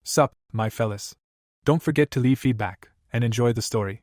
Sup, my fellas. Don't forget to leave feedback, and enjoy the story.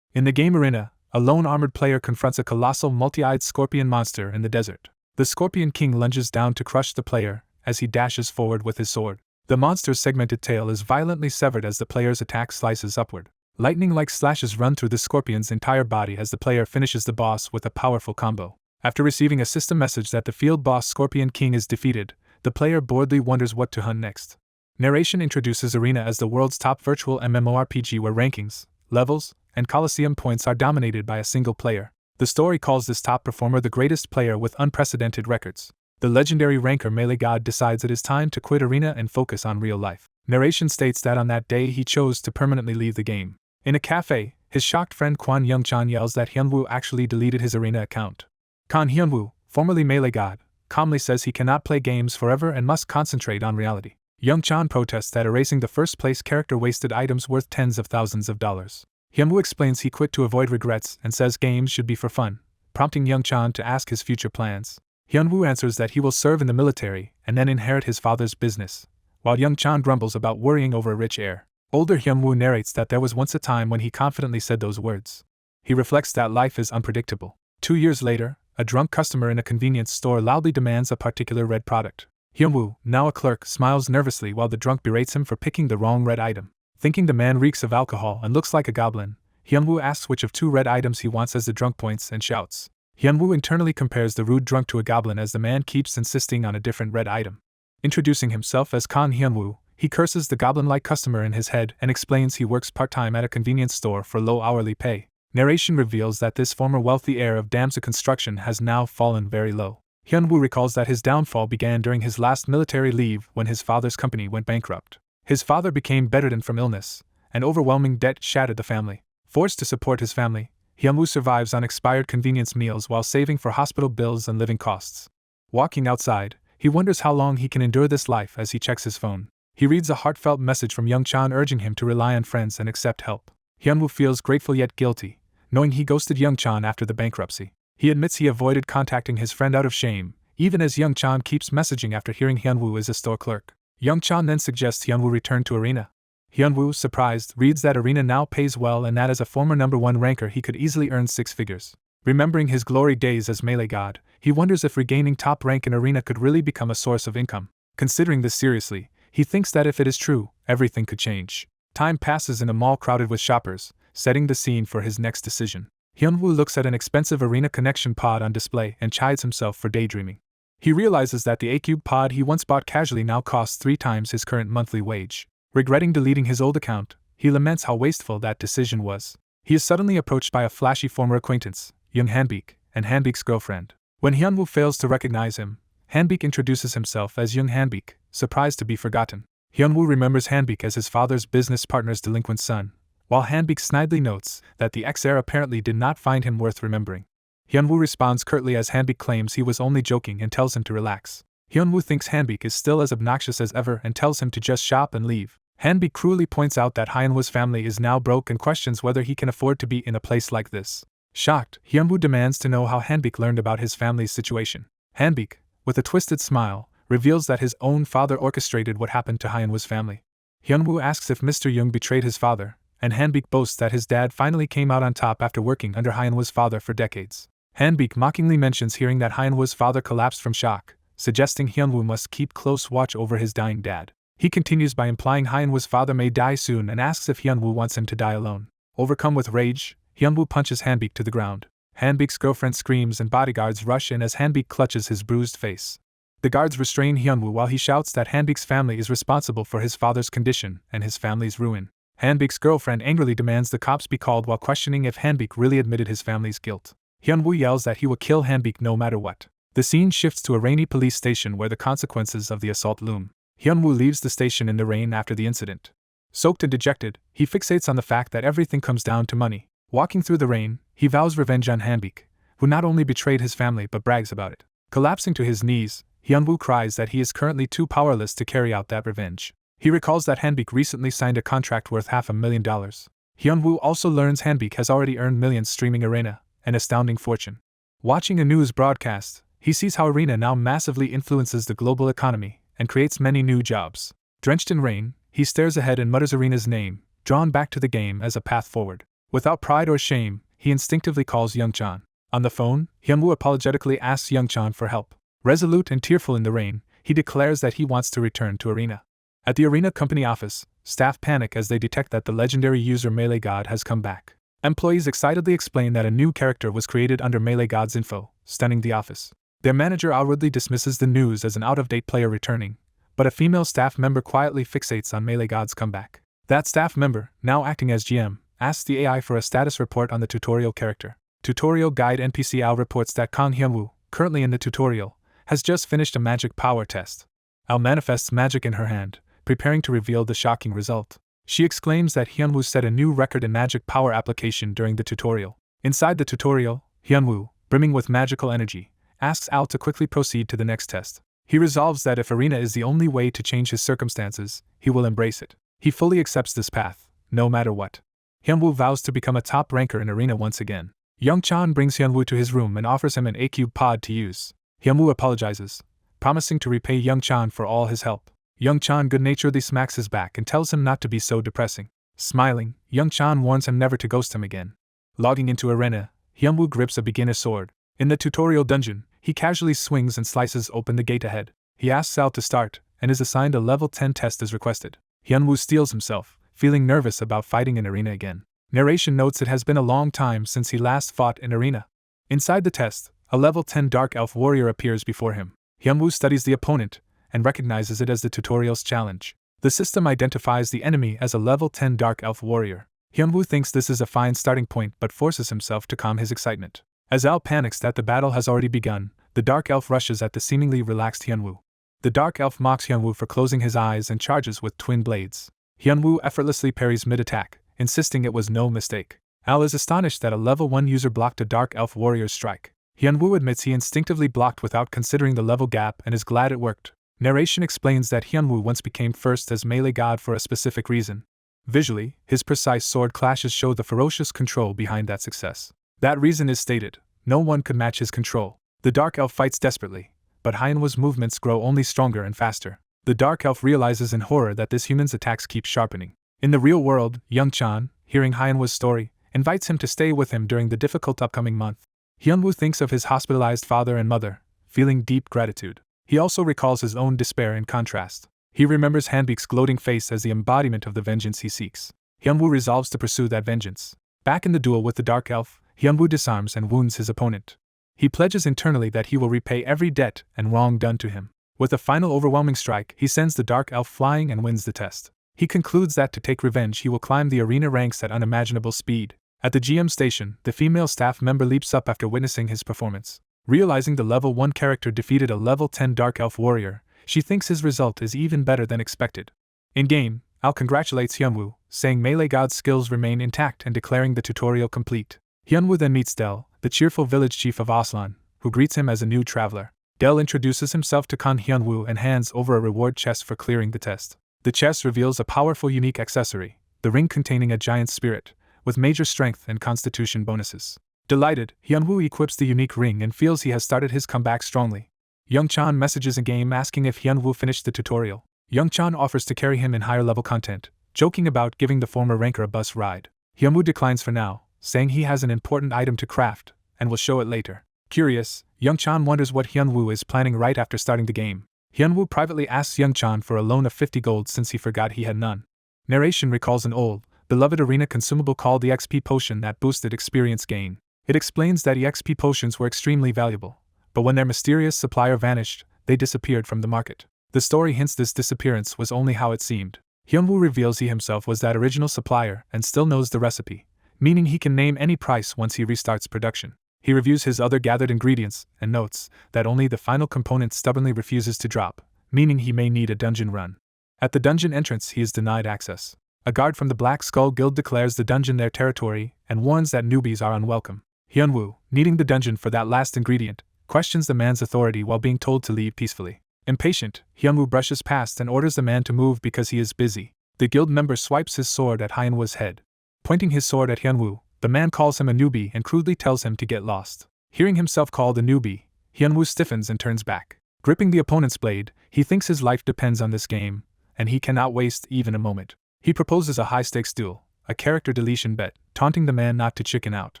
In the game arena, a lone armored player confronts a colossal multi-eyed scorpion monster in the desert. The Scorpion King lunges down to crush the player as he dashes forward with his sword. The monster's segmented tail is violently severed as the player's attack slices upward. Lightning-like slashes run through the scorpion's entire body as the player finishes the boss with a powerful combo. After receiving a system message that the field boss Scorpion King is defeated, the player boredly wonders what to hunt next. Narration introduces Arena as the world's top virtual MMORPG where rankings, levels, and coliseum points are dominated by a single player. The story calls this top performer the greatest player with unprecedented records. The legendary ranker Melee God decides it is time to quit Arena and focus on real life. Narration states that on that day he chose to permanently leave the game. In a cafe, his shocked friend Kwon Young-chan yells that Hyunwoo actually deleted his Arena account. Kwon Hyunwoo, formerly Melee God, calmly says he cannot play games forever and must concentrate on reality. Young-chan protests that erasing the first-place character wasted items worth tens of thousands of dollars. Hyunwoo explains he quit to avoid regrets and says games should be for fun, prompting Young-chan to ask his future plans. Hyunwoo answers that he will serve in the military and then inherit his father's business, while Young-chan grumbles about worrying over a rich heir. Older Hyunwoo narrates that there was once a time when he confidently said those words. He reflects that life is unpredictable. 2 years later, a drunk customer in a convenience store loudly demands a particular red product. Hyunwoo, now a clerk, smiles nervously while the drunk berates him for picking the wrong red item. Thinking the man reeks of alcohol and looks like a goblin, Hyunwoo asks which of 2 red items he wants as the drunk points and shouts. Hyunwoo internally compares the rude drunk to a goblin as the man keeps insisting on a different red item. Introducing himself as Kwon Hyunwoo, he curses the goblin-like customer in his head and explains he works part-time at a convenience store for low hourly pay. Narration reveals that this former wealthy heir of Damsa Construction has now fallen very low. Hyunwoo recalls that his downfall began during his last military leave when his father's company went bankrupt. His father became bedridden from illness, and overwhelming debt shattered the family. Forced to support his family, Hyunwoo survives on expired convenience meals while saving for hospital bills and living costs. Walking outside, he wonders how long he can endure this life as he checks his phone. He reads a heartfelt message from Young-chan urging him to rely on friends and accept help. Hyunwoo feels grateful yet guilty, knowing he ghosted Young-chan after the bankruptcy. He admits he avoided contacting his friend out of shame, even as Young-chan keeps messaging after hearing Hyunwoo is a store clerk. Young-chan then suggests Hyunwoo return to Arena. Hyunwoo, surprised, reads that Arena now pays well and that as a former #1 ranker he could easily earn 6 figures. Remembering his glory days as Melee God, he wonders if regaining top rank in Arena could really become a source of income. Considering this seriously, he thinks that if it is true, everything could change. Time passes in a mall crowded with shoppers, setting the scene for his next decision. Hyunwoo looks at an expensive Arena connection pod on display and chides himself for daydreaming. He realizes that the A-Cube pod he once bought casually now costs 3 times his current monthly wage. Regretting deleting his old account, he laments how wasteful that decision was. He is suddenly approached by a flashy former acquaintance, young Hanbeek, and Hanbeek's girlfriend. When Hyunwoo fails to recognize him, Hanbeek introduces himself as young Hanbeek, surprised to be forgotten. Hyunwoo remembers Hanbeek as his father's business partner's delinquent son, while Hanbeek snidely notes that the ex-heir apparently did not find him worth remembering. Hyunwoo responds curtly as Hanbeek claims he was only joking and tells him to relax. Hyunwoo thinks Hanbeek is still as obnoxious as ever and tells him to just shop and leave. Hanbeek cruelly points out that Hyunwoo's family is now broke and questions whether he can afford to be in a place like this. Shocked, Hyunwoo demands to know how Hanbeek learned about his family's situation. Hanbeek, with a twisted smile, reveals that his own father orchestrated what happened to Hyunwoo's family. Hyunwoo asks if Mr. Young betrayed his father, and Hanbeek boasts that his dad finally came out on top after working under Hyunwoo's father for decades. Hanbeek mockingly mentions hearing that Hyunwoo's father collapsed from shock, suggesting Hyunwoo must keep close watch over his dying dad. He continues by implying Hyunwoo's father may die soon and asks if Hyunwoo wants him to die alone. Overcome with rage, Hyunwoo punches Hanbeek to the ground. Hanbeek's girlfriend screams and bodyguards rush in as Hanbeek clutches his bruised face. The guards restrain Hyunwoo while he shouts that Hanbeek's family is responsible for his father's condition and his family's ruin. Hanbeek's girlfriend angrily demands the cops be called while questioning if Hanbeek really admitted his family's guilt. Hyunwoo yells that he will kill Hanbeek no matter what. The scene shifts to a rainy police station where the consequences of the assault loom. Hyunwoo leaves the station in the rain after the incident. Soaked and dejected, he fixates on the fact that everything comes down to money. Walking through the rain, he vows revenge on Hanbeek, who not only betrayed his family but brags about it. Collapsing to his knees, Hyunwoo cries that he is currently too powerless to carry out that revenge. He recalls that Hanbeek recently signed a contract worth $500,000. Hyunwoo also learns Hanbeek has already earned millions streaming Arena, an astounding fortune. Watching a news broadcast, he sees how Arena now massively influences the global economy and creates many new jobs. Drenched in rain, he stares ahead and mutters Arena's name, drawn back to the game as a path forward. Without pride or shame, he instinctively calls Young-chan. On the phone, Hyunwoo apologetically asks Young-chan for help. Resolute and tearful in the rain, he declares that he wants to return to Arena. At the Arena company office, staff panic as they detect that the legendary user Melee God has come back. Employees excitedly explain that a new character was created under Melee God's info, stunning the office. Their manager outwardly dismisses the news as an out-of-date player returning, but a female staff member quietly fixates on Melee God's comeback. That staff member, now acting as GM, asks the AI for a status report on the tutorial character. Tutorial Guide NPC Al reports that Kang Hyunwoo, currently in the tutorial, has just finished a magic power test. Al manifests magic in her hand, preparing to reveal the shocking result. She exclaims that Hyunwoo set a new record in magic power application during the tutorial. Inside the tutorial, Hyunwoo, brimming with magical energy, asks Al to quickly proceed to the next test. He resolves that if Arena is the only way to change his circumstances, he will embrace it. He fully accepts this path, no matter what. Hyunwoo vows to become a top ranker in Arena once again. Young-chan brings Hyunwoo to his room and offers him an A-cube pod to use. Hyunwoo apologizes, promising to repay Young-chan for all his help. Young-chan good-naturedly smacks his back and tells him not to be so depressing. Smiling, Young-chan warns him never to ghost him again. Logging into Arena, Hyunwoo grips a beginner sword. In the tutorial dungeon, he casually swings and slices open the gate ahead. He asks Al to start, and is assigned a level 10 test as requested. Hyunwoo steels himself, feeling nervous about fighting in Arena again. Narration notes it has been a long time since he last fought in Arena. Inside the test, a level 10 Dark Elf warrior appears before him. Hyunwoo studies the opponent, and recognizes it as the tutorial's challenge. The system identifies the enemy as a level 10 Dark Elf warrior. Hyunwoo thinks this is a fine starting point but forces himself to calm his excitement. As Al panics that the battle has already begun, the Dark Elf rushes at the seemingly relaxed Hyunwoo. The Dark Elf mocks Hyunwoo for closing his eyes and charges with twin blades. Hyunwoo effortlessly parries mid-attack, insisting it was no mistake. Al is astonished that a level 1 user blocked a Dark Elf warrior's strike. Hyunwoo admits he instinctively blocked without considering the level gap and is glad it worked. Narration explains that Hyunwoo once became first as Melee God for a specific reason. Visually, his precise sword clashes show the ferocious control behind that success. That reason is stated: no one could match his control. The Dark Elf fights desperately, but Hyunwoo's movements grow only stronger and faster. The Dark Elf realizes in horror that this human's attacks keep sharpening. In the real world, Young-chan, hearing Hyunwoo's story, invites him to stay with him during the difficult upcoming month. Hyunwoo thinks of his hospitalized father and mother, feeling deep gratitude. He also recalls his own despair in contrast. He remembers Hanbeek's gloating face as the embodiment of the vengeance he seeks. Hyunwoo resolves to pursue that vengeance. Back in the duel with the Dark Elf, Hyunwoo disarms and wounds his opponent. He pledges internally that he will repay every debt and wrong done to him. With a final overwhelming strike, he sends the Dark Elf flying and wins the test. He concludes that to take revenge he will climb the arena ranks at unimaginable speed. At the GM station, the female staff member leaps up after witnessing his performance. Realizing the level 1 character defeated a level 10 Dark Elf warrior, she thinks his result is even better than expected. In-game, Al congratulates Hyunwoo, saying Melee God's skills remain intact and declaring the tutorial complete. Hyunwoo then meets Del, the cheerful village chief of Aslan, who greets him as a new traveler. Del introduces himself to Kan Hyunwoo and hands over a reward chest for clearing the test. The chest reveals a powerful unique accessory, the ring containing a giant spirit, with major strength and constitution bonuses. Delighted, Hyunwoo equips the unique ring and feels he has started his comeback strongly. Young-chan messages in-game asking if Hyunwoo finished the tutorial. Young-chan offers to carry him in higher-level content, joking about giving the former ranker a bus ride. Hyunwoo declines for now, saying he has an important item to craft, and will show it later. Curious, Young-chan wonders what Hyunwoo is planning right after starting the game. Hyunwoo privately asks Young-chan for a loan of 50 gold since he forgot he had none. Narration recalls an old, beloved arena consumable called the XP potion that boosted experience gain. It explains that EXP potions were extremely valuable, but when their mysterious supplier vanished, they disappeared from the market. The story hints this disappearance was only how it seemed. Hyunwoo reveals he himself was that original supplier and still knows the recipe, meaning he can name any price once he restarts production. He reviews his other gathered ingredients and notes that only the final component stubbornly refuses to drop, meaning he may need a dungeon run. At the dungeon entrance, he is denied access. A guard from the Black Skull Guild declares the dungeon their territory and warns that newbies are unwelcome. Hyunwoo, needing the dungeon for that last ingredient, questions the man's authority while being told to leave peacefully. Impatient, Hyunwoo brushes past and orders the man to move because he is busy. The guild member swipes his sword at Hyunwoo's head. Pointing his sword at Hyunwoo, the man calls him a newbie and crudely tells him to get lost. Hearing himself called a newbie, Hyunwoo stiffens and turns back. Gripping the opponent's blade, he thinks his life depends on this game, and he cannot waste even a moment. He proposes a high-stakes duel, a character deletion bet, taunting the man not to chicken out.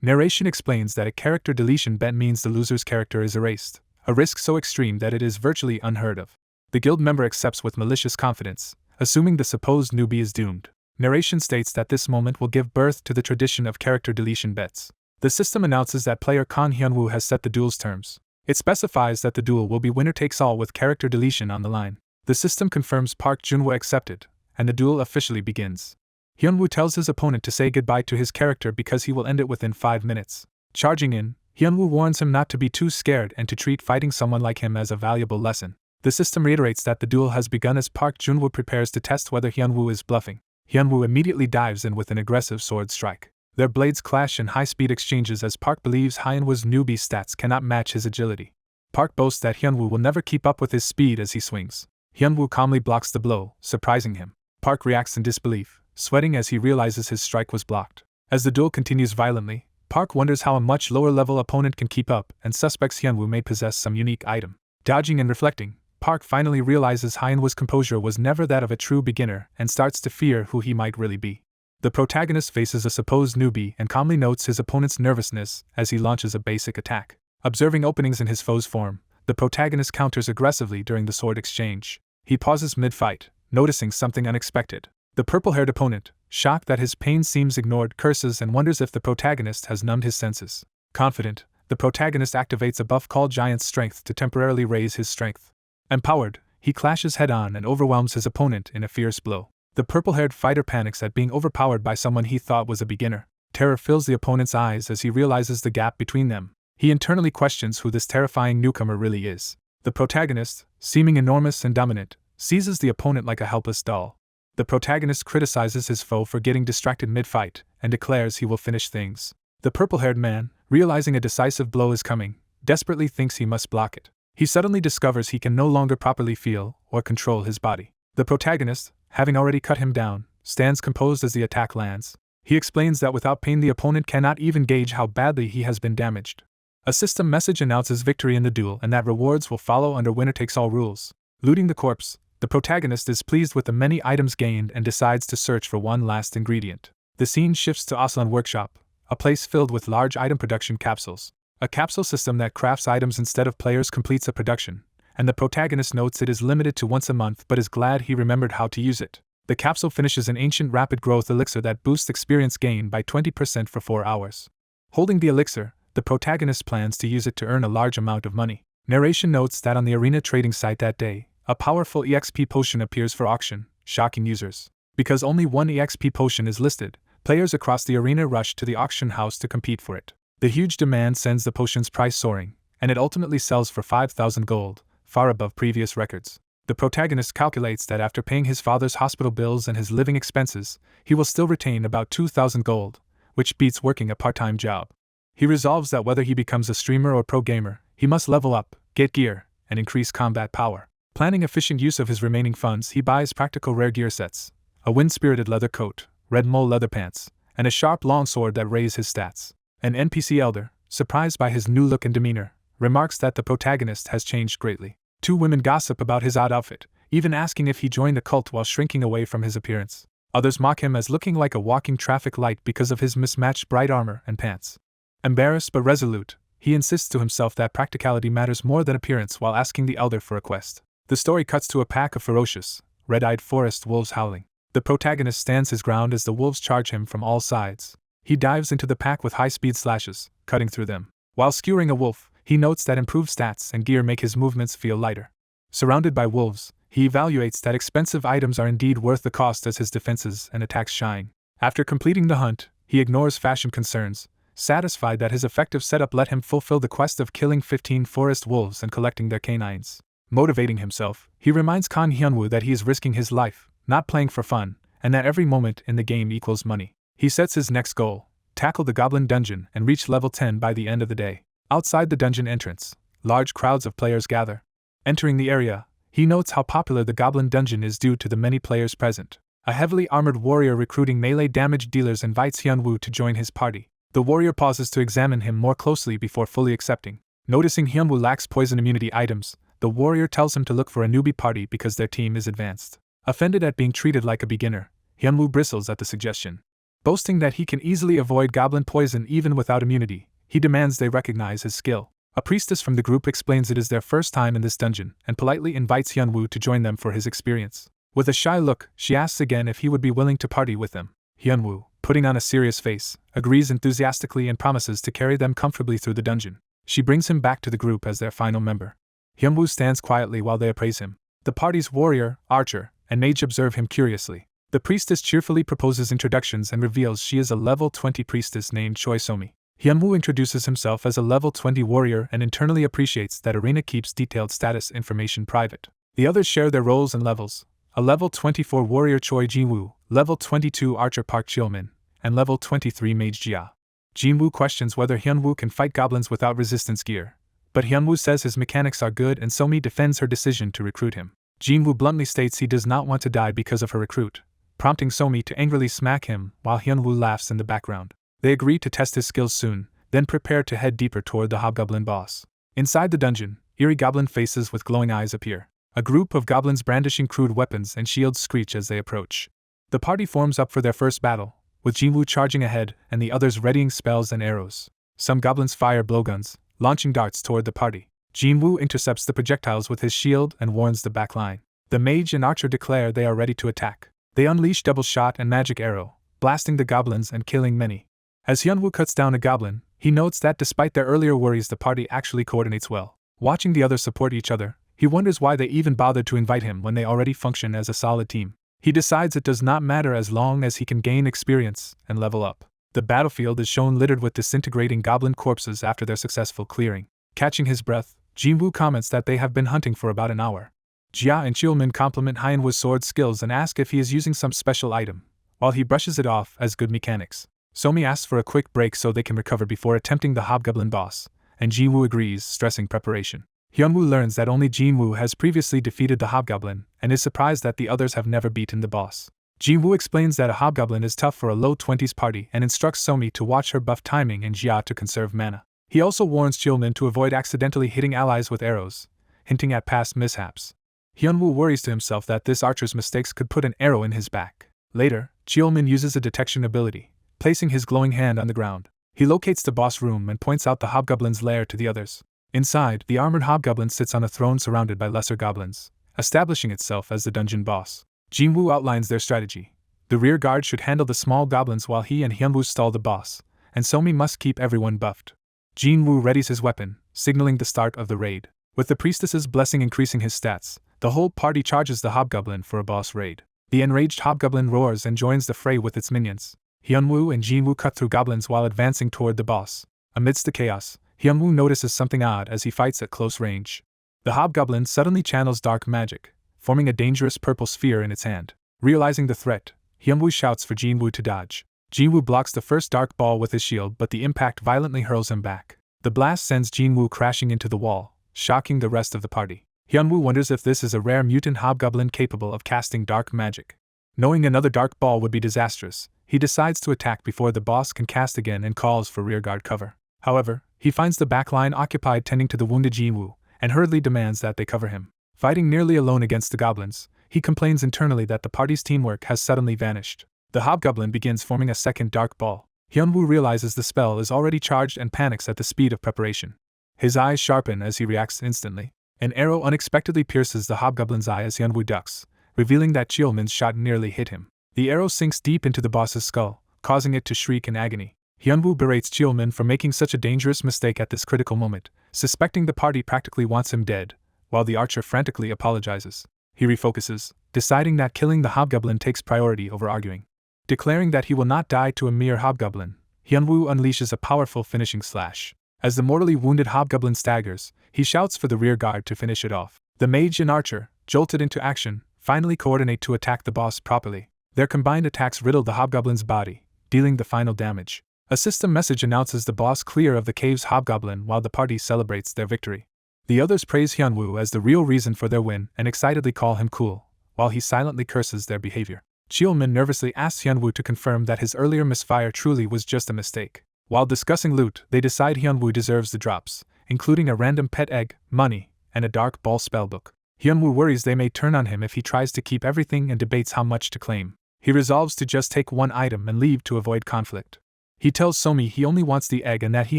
Narration explains that a character deletion bet means the loser's character is erased, a risk so extreme that it is virtually unheard of. The guild member accepts with malicious confidence, assuming the supposed newbie is doomed. Narration states that this moment will give birth to the tradition of character deletion bets. The system announces that player Kan Hyunwoo has set the duel's terms. It specifies that the duel will be winner-takes-all with character deletion on the line. The system confirms Park Junwoo accepted, and the duel officially begins. Hyunwoo tells his opponent to say goodbye to his character because he will end it within 5 minutes. Charging in, Hyunwoo warns him not to be too scared and to treat fighting someone like him as a valuable lesson. The system reiterates that the duel has begun as Park Junwoo prepares to test whether Hyunwoo is bluffing. Hyunwoo immediately dives in with an aggressive sword strike. Their blades clash in high-speed exchanges as Park believes Hyunwoo's newbie stats cannot match his agility. Park boasts that Hyunwoo will never keep up with his speed as he swings. Hyunwoo calmly blocks the blow, surprising him. Park reacts in disbelief, sweating as he realizes his strike was blocked. As the duel continues violently, Park wonders how a much lower-level opponent can keep up and suspects Hyunwoo may possess some unique item. Dodging and reflecting, Park finally realizes Hyunwoo's composure was never that of a true beginner and starts to fear who he might really be. The protagonist faces a supposed newbie and calmly notes his opponent's nervousness as he launches a basic attack. Observing openings in his foe's form, the protagonist counters aggressively during the sword exchange. He pauses mid-fight, noticing something unexpected. The purple-haired opponent, shocked that his pain seems ignored, curses and wonders if the protagonist has numbed his senses. Confident, the protagonist activates a buff called Giant's Strength to temporarily raise his strength. Empowered, he clashes head-on and overwhelms his opponent in a fierce blow. The purple-haired fighter panics at being overpowered by someone he thought was a beginner. Terror fills the opponent's eyes as he realizes the gap between them. He internally questions who this terrifying newcomer really is. The protagonist, seeming enormous and dominant, seizes the opponent like a helpless doll. The protagonist criticizes his foe for getting distracted mid-fight and declares he will finish things. The purple-haired man, realizing a decisive blow is coming, desperately thinks he must block it. He suddenly discovers he can no longer properly feel or control his body. The protagonist, having already cut him down, stands composed as the attack lands. He explains that without pain the opponent cannot even gauge how badly he has been damaged. A system message announces victory in the duel and that rewards will follow under winner-takes-all rules. Looting the corpse, the protagonist is pleased with the many items gained and decides to search for one last ingredient. The scene shifts to Aslan Workshop, a place filled with large item production capsules. A capsule system that crafts items instead of players completes a production, and the protagonist notes it is limited to once a month but is glad he remembered how to use it. The capsule finishes an ancient rapid growth elixir that boosts experience gain by 20% for 4 hours. Holding the elixir, the protagonist plans to use it to earn a large amount of money. Narration notes that on the arena trading site that day, a powerful EXP potion appears for auction, shocking users. Because only one EXP potion is listed, players across the arena rush to the auction house to compete for it. The huge demand sends the potion's price soaring, and it ultimately sells for 5,000 gold, far above previous records. The protagonist calculates that after paying his father's hospital bills and his living expenses, he will still retain about 2,000 gold, which beats working a part-time job. He resolves that whether he becomes a streamer or pro gamer, he must level up, get gear, and increase combat power. Planning efficient use of his remaining funds, he buys practical rare gear sets, a wind-spirited leather coat, red mole leather pants, and a sharp longsword that raise his stats. An NPC elder, surprised by his new look and demeanor, remarks that the protagonist has changed greatly. 2 women gossip about his odd outfit, even asking if he joined a cult while shrinking away from his appearance. Others mock him as looking like a walking traffic light because of his mismatched bright armor and pants. Embarrassed but resolute, he insists to himself that practicality matters more than appearance while asking the elder for a quest. The story cuts to a pack of ferocious, red-eyed forest wolves howling. The protagonist stands his ground as the wolves charge him from all sides. He dives into the pack with high-speed slashes, cutting through them. While skewering a wolf, he notes that improved stats and gear make his movements feel lighter. Surrounded by wolves, he evaluates that expensive items are indeed worth the cost as his defenses and attacks shine. After completing the hunt, he ignores fashion concerns, satisfied that his effective setup let him fulfill the quest of killing 15 forest wolves and collecting their canines. Motivating himself, he reminds Kan Hyunwoo that he is risking his life, not playing for fun, and that every moment in the game equals money. He sets his next goal, tackle the Goblin Dungeon and reach level 10 by the end of the day. Outside the dungeon entrance, large crowds of players gather. Entering the area, he notes how popular the Goblin Dungeon is due to the many players present. A heavily armored warrior recruiting melee damage dealers invites Hyunwoo to join his party. The warrior pauses to examine him more closely before fully accepting. Noticing Hyunwoo lacks poison immunity items, the warrior tells him to look for a newbie party because their team is advanced. Offended at being treated like a beginner, Hyunwoo bristles at the suggestion. Boasting that he can easily avoid goblin poison even without immunity, he demands they recognize his skill. A priestess from the group explains it is their first time in this dungeon and politely invites Hyunwoo to join them for his experience. With a shy look, she asks again if he would be willing to party with them. Hyunwoo, putting on a serious face, agrees enthusiastically and promises to carry them comfortably through the dungeon. She brings him back to the group as their final member. Hyunwoo stands quietly while they appraise him. The party's warrior, archer, and mage observe him curiously. The priestess cheerfully proposes introductions and reveals she is a level 20 priestess named Choi Somi. Hyunwoo introduces himself as a level 20 warrior and internally appreciates that Arena keeps detailed status information private. The others share their roles and levels. A level 24 warrior Choi Jinwoo, level 22 archer Park Cheolmin, and level 23 mage Jia. Jinwoo questions whether Hyunwoo can fight goblins without resistance gear, but Hyunwoo says his mechanics are good and Somi defends her decision to recruit him. Jinwoo bluntly states he does not want to die because of her recruit, prompting Somi to angrily smack him while Hyunwoo laughs in the background. They agree to test his skills soon, then prepare to head deeper toward the hobgoblin boss. Inside the dungeon, eerie goblin faces with glowing eyes appear. A group of goblins brandishing crude weapons and shields screech as they approach. The party forms up for their first battle, with Jinwoo charging ahead and the others readying spells and arrows. Some goblins fire blowguns, launching darts toward the party. Jinwoo intercepts the projectiles with his shield and warns the back line. The mage and archer declare they are ready to attack. They unleash double shot and magic arrow, blasting the goblins and killing many. As Hyunwoo cuts down a goblin, he notes that despite their earlier worries the party actually coordinates well. Watching the others support each other, he wonders why they even bothered to invite him when they already function as a solid team. He decides it does not matter as long as he can gain experience and level up. The battlefield is shown littered with disintegrating goblin corpses after their successful clearing. Catching his breath, Jinwoo comments that they have been hunting for about an hour. Jia and Cheolmin compliment Hyunwoo's sword skills and ask if he is using some special item, while he brushes it off as good mechanics. Somi asks for a quick break so they can recover before attempting the hobgoblin boss, and Jinwoo agrees, stressing preparation. Hyunwoo learns that only Jinwoo has previously defeated the hobgoblin and is surprised that the others have never beaten the boss. Jinwoo explains that a hobgoblin is tough for a low 20s party and instructs Somi to watch her buff timing and Jia to conserve mana. He also warns Cheolmin to avoid accidentally hitting allies with arrows, hinting at past mishaps. Hyunwoo worries to himself that this archer's mistakes could put an arrow in his back. Later, Cheolmin uses a detection ability, placing his glowing hand on the ground. He locates the boss room and points out the hobgoblin's lair to the others. Inside, the armored hobgoblin sits on a throne surrounded by lesser goblins, establishing itself as the dungeon boss. Jinwoo outlines their strategy. The rear guard should handle the small goblins while he and Hyunwoo stall the boss, and Somi must keep everyone buffed. Jinwoo readies his weapon, signaling the start of the raid. With the priestess's blessing increasing his stats, the whole party charges the hobgoblin for a boss raid. The enraged hobgoblin roars and joins the fray with its minions. Hyunwoo and Jinwoo cut through goblins while advancing toward the boss. Amidst the chaos, Hyunwoo notices something odd as he fights at close range. The hobgoblin suddenly channels dark magic, forming a dangerous purple sphere in its hand. Realizing the threat, Hyunwoo shouts for Jinwoo to dodge. Jinwoo blocks the first dark ball with his shield, but the impact violently hurls him back. The blast sends Jinwoo crashing into the wall, shocking the rest of the party. Hyunwoo wonders if this is a rare mutant hobgoblin capable of casting dark magic. Knowing another dark ball would be disastrous, he decides to attack before the boss can cast again and calls for rearguard cover. However, he finds the backline occupied tending to the wounded Jinwoo, and hurriedly demands that they cover him. Fighting nearly alone against the goblins, he complains internally that the party's teamwork has suddenly vanished. The hobgoblin begins forming a second dark ball. Hyunwoo realizes the spell is already charged and panics at the speed of preparation. His eyes sharpen as he reacts instantly. An arrow unexpectedly pierces the hobgoblin's eye as Hyunwoo ducks, revealing that Cheolmin's shot nearly hit him. The arrow sinks deep into the boss's skull, causing it to shriek in agony. Hyunwoo berates Cheolmin for making such a dangerous mistake at this critical moment, suspecting the party practically wants him dead, while the archer frantically apologizes. He refocuses, deciding that killing the hobgoblin takes priority over arguing. Declaring that he will not die to a mere hobgoblin, Hyunwoo unleashes a powerful finishing slash. As the mortally wounded hobgoblin staggers, he shouts for the rear guard to finish it off. The mage and archer, jolted into action, finally coordinate to attack the boss properly. Their combined attacks riddle the hobgoblin's body, dealing the final damage. A system message announces the boss clear of the cave's hobgoblin while the party celebrates their victory. The others praise Hyunwoo as the real reason for their win and excitedly call him cool, while he silently curses their behavior. Cheolmin nervously asks Hyunwoo to confirm that his earlier misfire truly was just a mistake. While discussing loot, they decide Hyunwoo deserves the drops, including a random pet egg, money, and a dark ball spellbook. Hyunwoo worries they may turn on him if he tries to keep everything and debates how much to claim. He resolves to just take one item and leave to avoid conflict. He tells Somi he only wants the egg and that he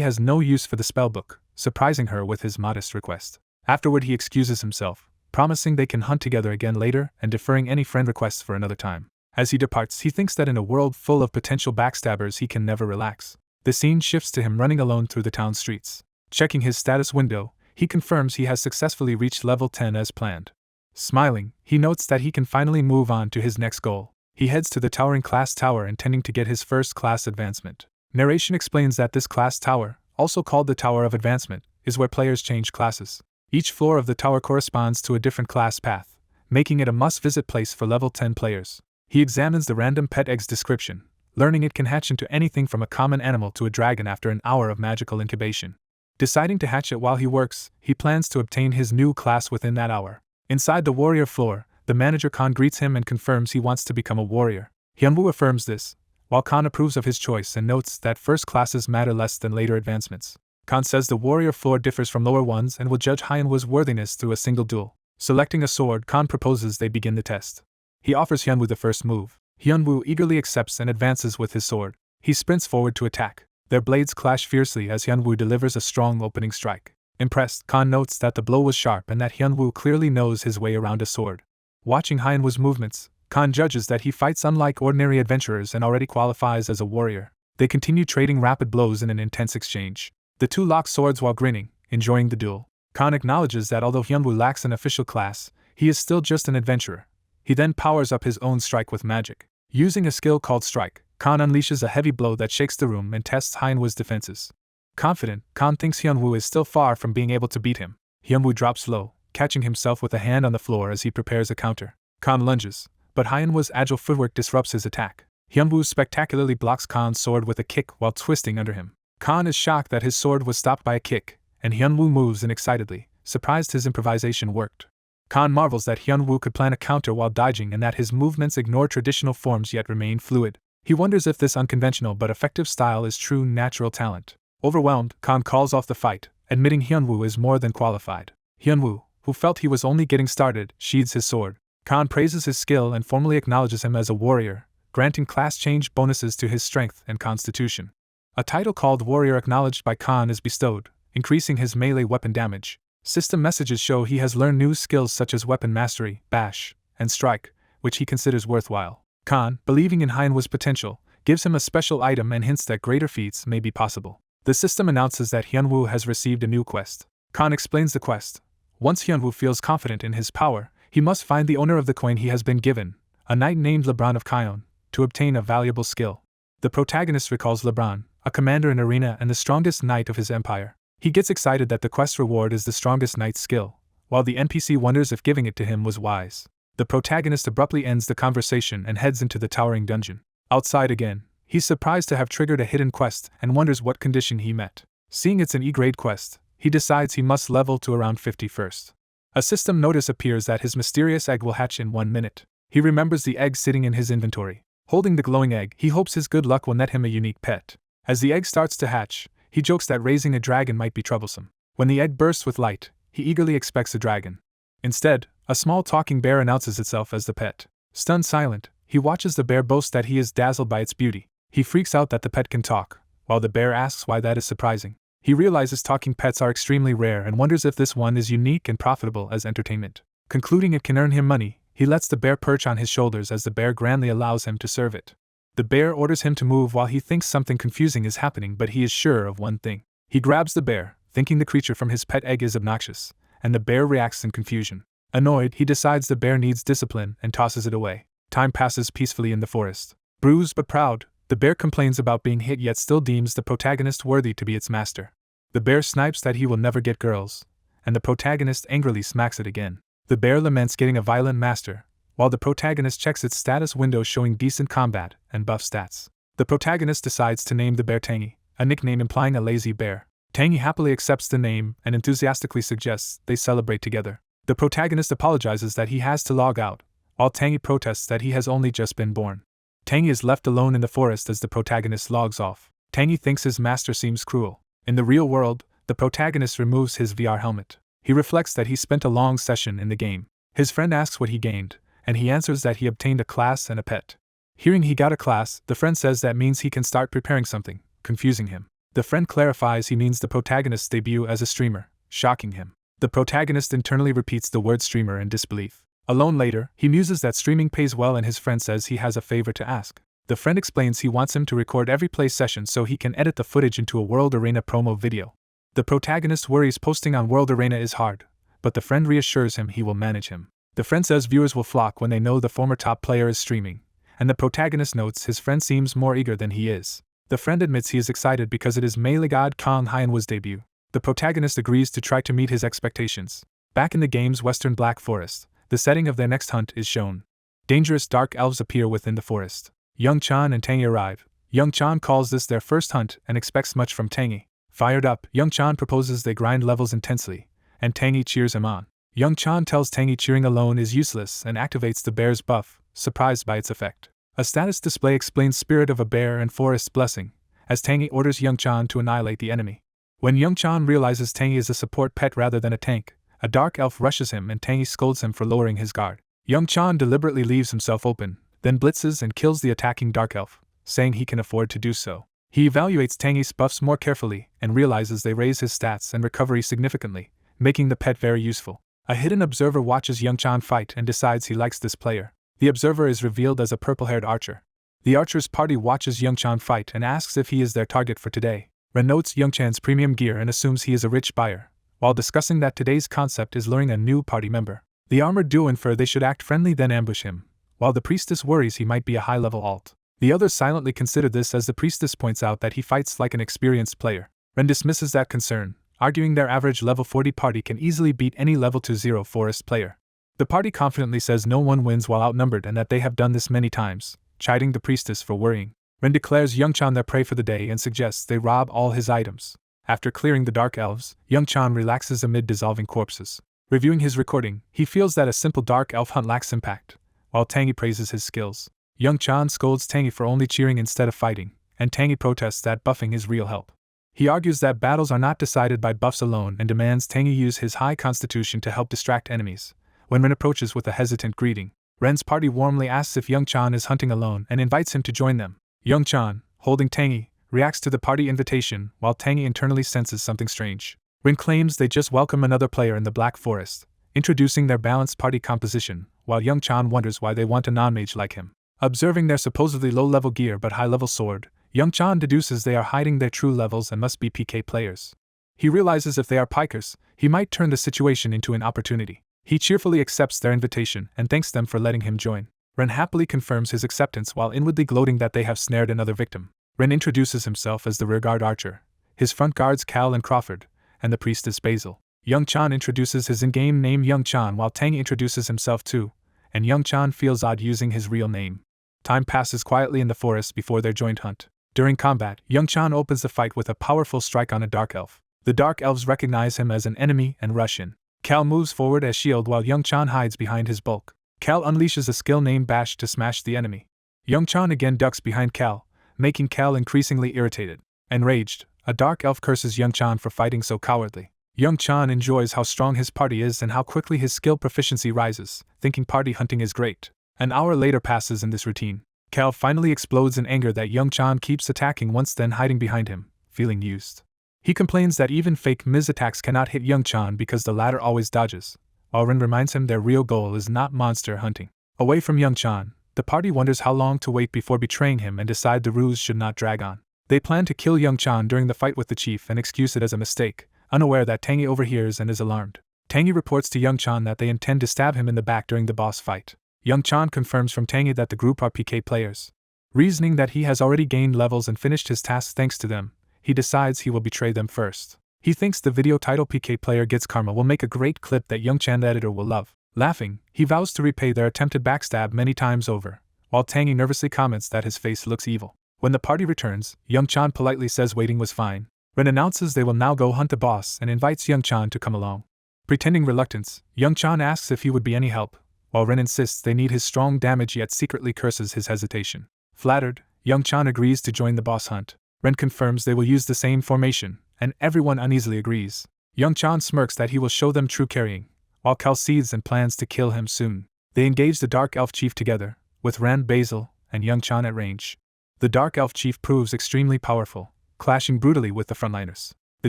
has no use for the spellbook, surprising her with his modest request. Afterward he excuses himself, promising they can hunt together again later and deferring any friend requests for another time. As he departs, he thinks that in a world full of potential backstabbers he can never relax. The scene shifts to him running alone through the town streets. Checking his status window, he confirms he has successfully reached level 10 as planned. Smiling, he notes that he can finally move on to his next goal. He heads to the towering class tower intending to get his first class advancement. Narration explains that this class tower, also called the Tower of Advancement, is where players change classes. Each floor of the tower corresponds to a different class path, making it a must-visit place for level 10 players. He examines the random pet egg's description, learning it can hatch into anything from a common animal to a dragon after an hour of magical incubation. Deciding to hatch it while he works, he plans to obtain his new class within that hour. Inside the warrior floor, the manager Khan greets him and confirms he wants to become a warrior. Hyunwoo affirms this, while Khan approves of his choice and notes that first classes matter less than later advancements. Khan says the warrior floor differs from lower ones and will judge Hyunwoo's worthiness through a single duel. Selecting a sword, Khan proposes they begin the test. He offers Hyunwoo the first move. Hyunwoo eagerly accepts and advances with his sword. He sprints forward to attack. Their blades clash fiercely as Hyunwoo delivers a strong opening strike. Impressed, Khan notes that the blow was sharp and that Hyunwoo clearly knows his way around a sword. Watching Hyunwoo's movements, Khan judges that he fights unlike ordinary adventurers and already qualifies as a warrior. They continue trading rapid blows in an intense exchange. The two lock swords while grinning, enjoying the duel. Khan acknowledges that although Hyunwoo lacks an official class, he is still just an adventurer. He then powers up his own strike with magic. Using a skill called Strike, Khan unleashes a heavy blow that shakes the room and tests Hyunwoo's defenses. Confident, Khan thinks Hyunwoo is still far from being able to beat him. Hyunwoo drops low, catching himself with a hand on the floor as he prepares a counter. Khan lunges, but Hyunwoo's agile footwork disrupts his attack. Hyunwoo spectacularly blocks Khan's sword with a kick while twisting under him. Khan is shocked that his sword was stopped by a kick, and Hyunwoo moves in excitedly, surprised his improvisation worked. Khan marvels that Hyunwoo could plan a counter while dodging and that his movements ignore traditional forms yet remain fluid. He wonders if this unconventional but effective style is true natural talent. Overwhelmed, Khan calls off the fight, admitting Hyunwoo is more than qualified. Hyunwoo, who felt he was only getting started, sheathes his sword. Khan praises his skill and formally acknowledges him as a warrior, granting class change bonuses to his strength and constitution. A title called Warrior acknowledged by Khan is bestowed, increasing his melee weapon damage. System messages show he has learned new skills such as weapon mastery, bash, and strike, which he considers worthwhile. Khan, believing in Hyunwoo's potential, gives him a special item and hints that greater feats may be possible. The system announces that Hyunwoo has received a new quest. Khan explains the quest. Once Hyunwoo feels confident in his power, he must find the owner of the coin he has been given, a knight named Lebron of Kion, to obtain a valuable skill. The protagonist recalls Lebron, a commander in arena and the strongest knight of his empire. He gets excited that the quest reward is the strongest knight's skill, while the NPC wonders if giving it to him was wise. The protagonist abruptly ends the conversation and heads into the towering dungeon. Outside again, he's surprised to have triggered a hidden quest and wonders what condition he met. Seeing it's an E-grade quest, he decides he must level to around 50 first. A system notice appears that his mysterious egg will hatch in 1 minute. He remembers the egg sitting in his inventory. Holding the glowing egg, he hopes his good luck will net him a unique pet. As the egg starts to hatch, he jokes that raising a dragon might be troublesome. When the egg bursts with light, he eagerly expects a dragon. Instead, a small talking bear announces itself as the pet. Stunned silent, he watches the bear boast that he is dazzled by its beauty. He freaks out that the pet can talk, while the bear asks why that is surprising. He realizes talking pets are extremely rare and wonders if this one is unique and profitable as entertainment. Concluding it can earn him money, he lets the bear perch on his shoulders as the bear grandly allows him to serve it. The bear orders him to move while he thinks something confusing is happening, but he is sure of one thing. He grabs the bear, thinking the creature from his pet egg is obnoxious, and the bear reacts in confusion. Annoyed, he decides the bear needs discipline and tosses it away. Time passes peacefully in the forest. Bruised but proud, the bear complains about being hit yet still deems the protagonist worthy to be its master. The bear snipes that he will never get girls, and the protagonist angrily smacks it again. The bear laments getting a violent master, while the protagonist checks its status window showing decent combat and buff stats. The protagonist decides to name the bear Tangy, a nickname implying a lazy bear. Tangy happily accepts the name and enthusiastically suggests they celebrate together. The protagonist apologizes that he has to log out, while Tangy protests that he has only just been born. Tangy is left alone in the forest as the protagonist logs off. Tangy thinks his master seems cruel. In the real world, the protagonist removes his VR helmet. He reflects that he spent a long session in the game. His friend asks what he gained, and he answers that he obtained a class and a pet. Hearing he got a class, the friend says that means he can start preparing something, confusing him. The friend clarifies he means the protagonist's debut as a streamer, shocking him. The protagonist internally repeats the word streamer in disbelief. Alone later, he muses that streaming pays well and his friend says he has a favor to ask. The friend explains he wants him to record every play session so he can edit the footage into a World Arena promo video. The protagonist worries posting on World Arena is hard, but the friend reassures him he will manage him. The friend says viewers will flock when they know the former top player is streaming, and the protagonist notes his friend seems more eager than he is. The friend admits he is excited because it is melee god Kang Hyunwoo's debut. The protagonist agrees to try to meet his expectations. Back in the game's western Black Forest, the setting of their next hunt is shown. Dangerous dark elves appear within the forest. Young Chan and Tangy arrive. Young Chan calls this their first hunt and expects much from Tangy. Fired up, Young Chan proposes they grind levels intensely, and Tangy cheers him on. Young Chan tells Tangy cheering alone is useless and activates the bear's buff, surprised by its effect. A status display explains Spirit of a Bear and Forest's Blessing, as Tangy orders Young Chan to annihilate the enemy. When Young Chan realizes Tangy is a support pet rather than a tank, a dark elf rushes him and Tangy scolds him for lowering his guard. Young Chan deliberately leaves himself open, then blitzes and kills the attacking dark elf, saying he can afford to do so. He evaluates Tangy's buffs more carefully and realizes they raise his stats and recovery significantly, making the pet very useful. A hidden observer watches Young Chan fight and decides he likes this player. The observer is revealed as a purple-haired archer. The archer's party watches Young Chan fight and asks if he is their target for today. Ren notes Young Chan's premium gear and assumes he is a rich buyer, while discussing that today's concept is luring a new party member. The armored duo infer they should act friendly then ambush him, while the priestess worries he might be a high-level alt. The others silently consider this as the priestess points out that he fights like an experienced player. Ren dismisses that concern, arguing their average level 40 party can easily beat any level 20 forest player. The party confidently says no one wins while outnumbered and that they have done this many times, chiding the priestess for worrying. Ren declares Young Chan their prey for the day and suggests they rob all his items. After clearing the dark elves, Young Chan relaxes amid dissolving corpses. Reviewing his recording, he feels that a simple dark elf hunt lacks impact, while Tangy praises his skills. Young Chan scolds Tangy for only cheering instead of fighting, and Tangy protests that buffing is real help. He argues that battles are not decided by buffs alone and demands Tangy use his high constitution to help distract enemies. When Ren approaches with a hesitant greeting, Ren's party warmly asks if Young Chan is hunting alone and invites him to join them. Young Chan, holding Tangy, reacts to the party invitation while Tangy internally senses something strange. Ren claims they just welcome another player in the Black Forest, introducing their balanced party composition, while Young Chan wonders why they want a non-mage like him. Observing their supposedly low-level gear but high-level sword, Young Chan deduces they are hiding their true levels and must be PK players. He realizes if they are PKers, he might turn the situation into an opportunity. He cheerfully accepts their invitation and thanks them for letting him join. Ren happily confirms his acceptance while inwardly gloating that they have snared another victim. Ren introduces himself as the rearguard archer, his front guards Cal and Crawford, and the priestess Basil. Young Chan introduces his in-game name Young Chan while Tangy introduces himself too, and Young Chan feels odd using his real name. Time passes quietly in the forest before their joint hunt. During combat, Young Chan opens the fight with a powerful strike on a dark elf. The dark elves recognize him as an enemy and rush in. Cal moves forward as shield while Young Chan hides behind his bulk. Cal unleashes a skill named Bash to smash the enemy. Young Chan again ducks behind Cal, making Cal increasingly irritated. Enraged, a dark elf curses Young Chan for fighting so cowardly. Young Chan enjoys how strong his party is and how quickly his skill proficiency rises, thinking party hunting is great. An hour later passes in this routine. Cal finally explodes in anger that Young Chan keeps attacking once then hiding behind him, feeling used. He complains that even fake Miz attacks cannot hit Young Chan because the latter always dodges, while Ren reminds him their real goal is not monster hunting. Away from Young Chan, the party wonders how long to wait before betraying him and decide the ruse should not drag on. They plan to kill Young Chan during the fight with the chief and excuse it as a mistake, unaware that Tangy overhears and is alarmed. Tangy reports to Young Chan that they intend to stab him in the back during the boss fight. Young Chan confirms from Tangy that the group are PK players. Reasoning that he has already gained levels and finished his tasks thanks to them, he decides he will betray them first. He thinks the video title PK Player Gets Karma will make a great clip that Young Chan the editor will love. Laughing, he vows to repay their attempted backstab many times over, while Tangy nervously comments that his face looks evil. When the party returns, Young Chan politely says waiting was fine. Ren announces they will now go hunt the boss and invites Young Chan to come along. Pretending reluctance, Young Chan asks if he would be any help, while Ren insists they need his strong damage yet secretly curses his hesitation. Flattered, Young Chan agrees to join the boss hunt. Ren confirms they will use the same formation, and everyone uneasily agrees. Young Chan smirks that he will show them true carrying, while Cal seethes and plans to kill him soon. They engage the Dark Elf Chief together, with Ren, Basil, and Young Chan at range. The Dark Elf Chief proves extremely powerful, clashing brutally with the frontliners. The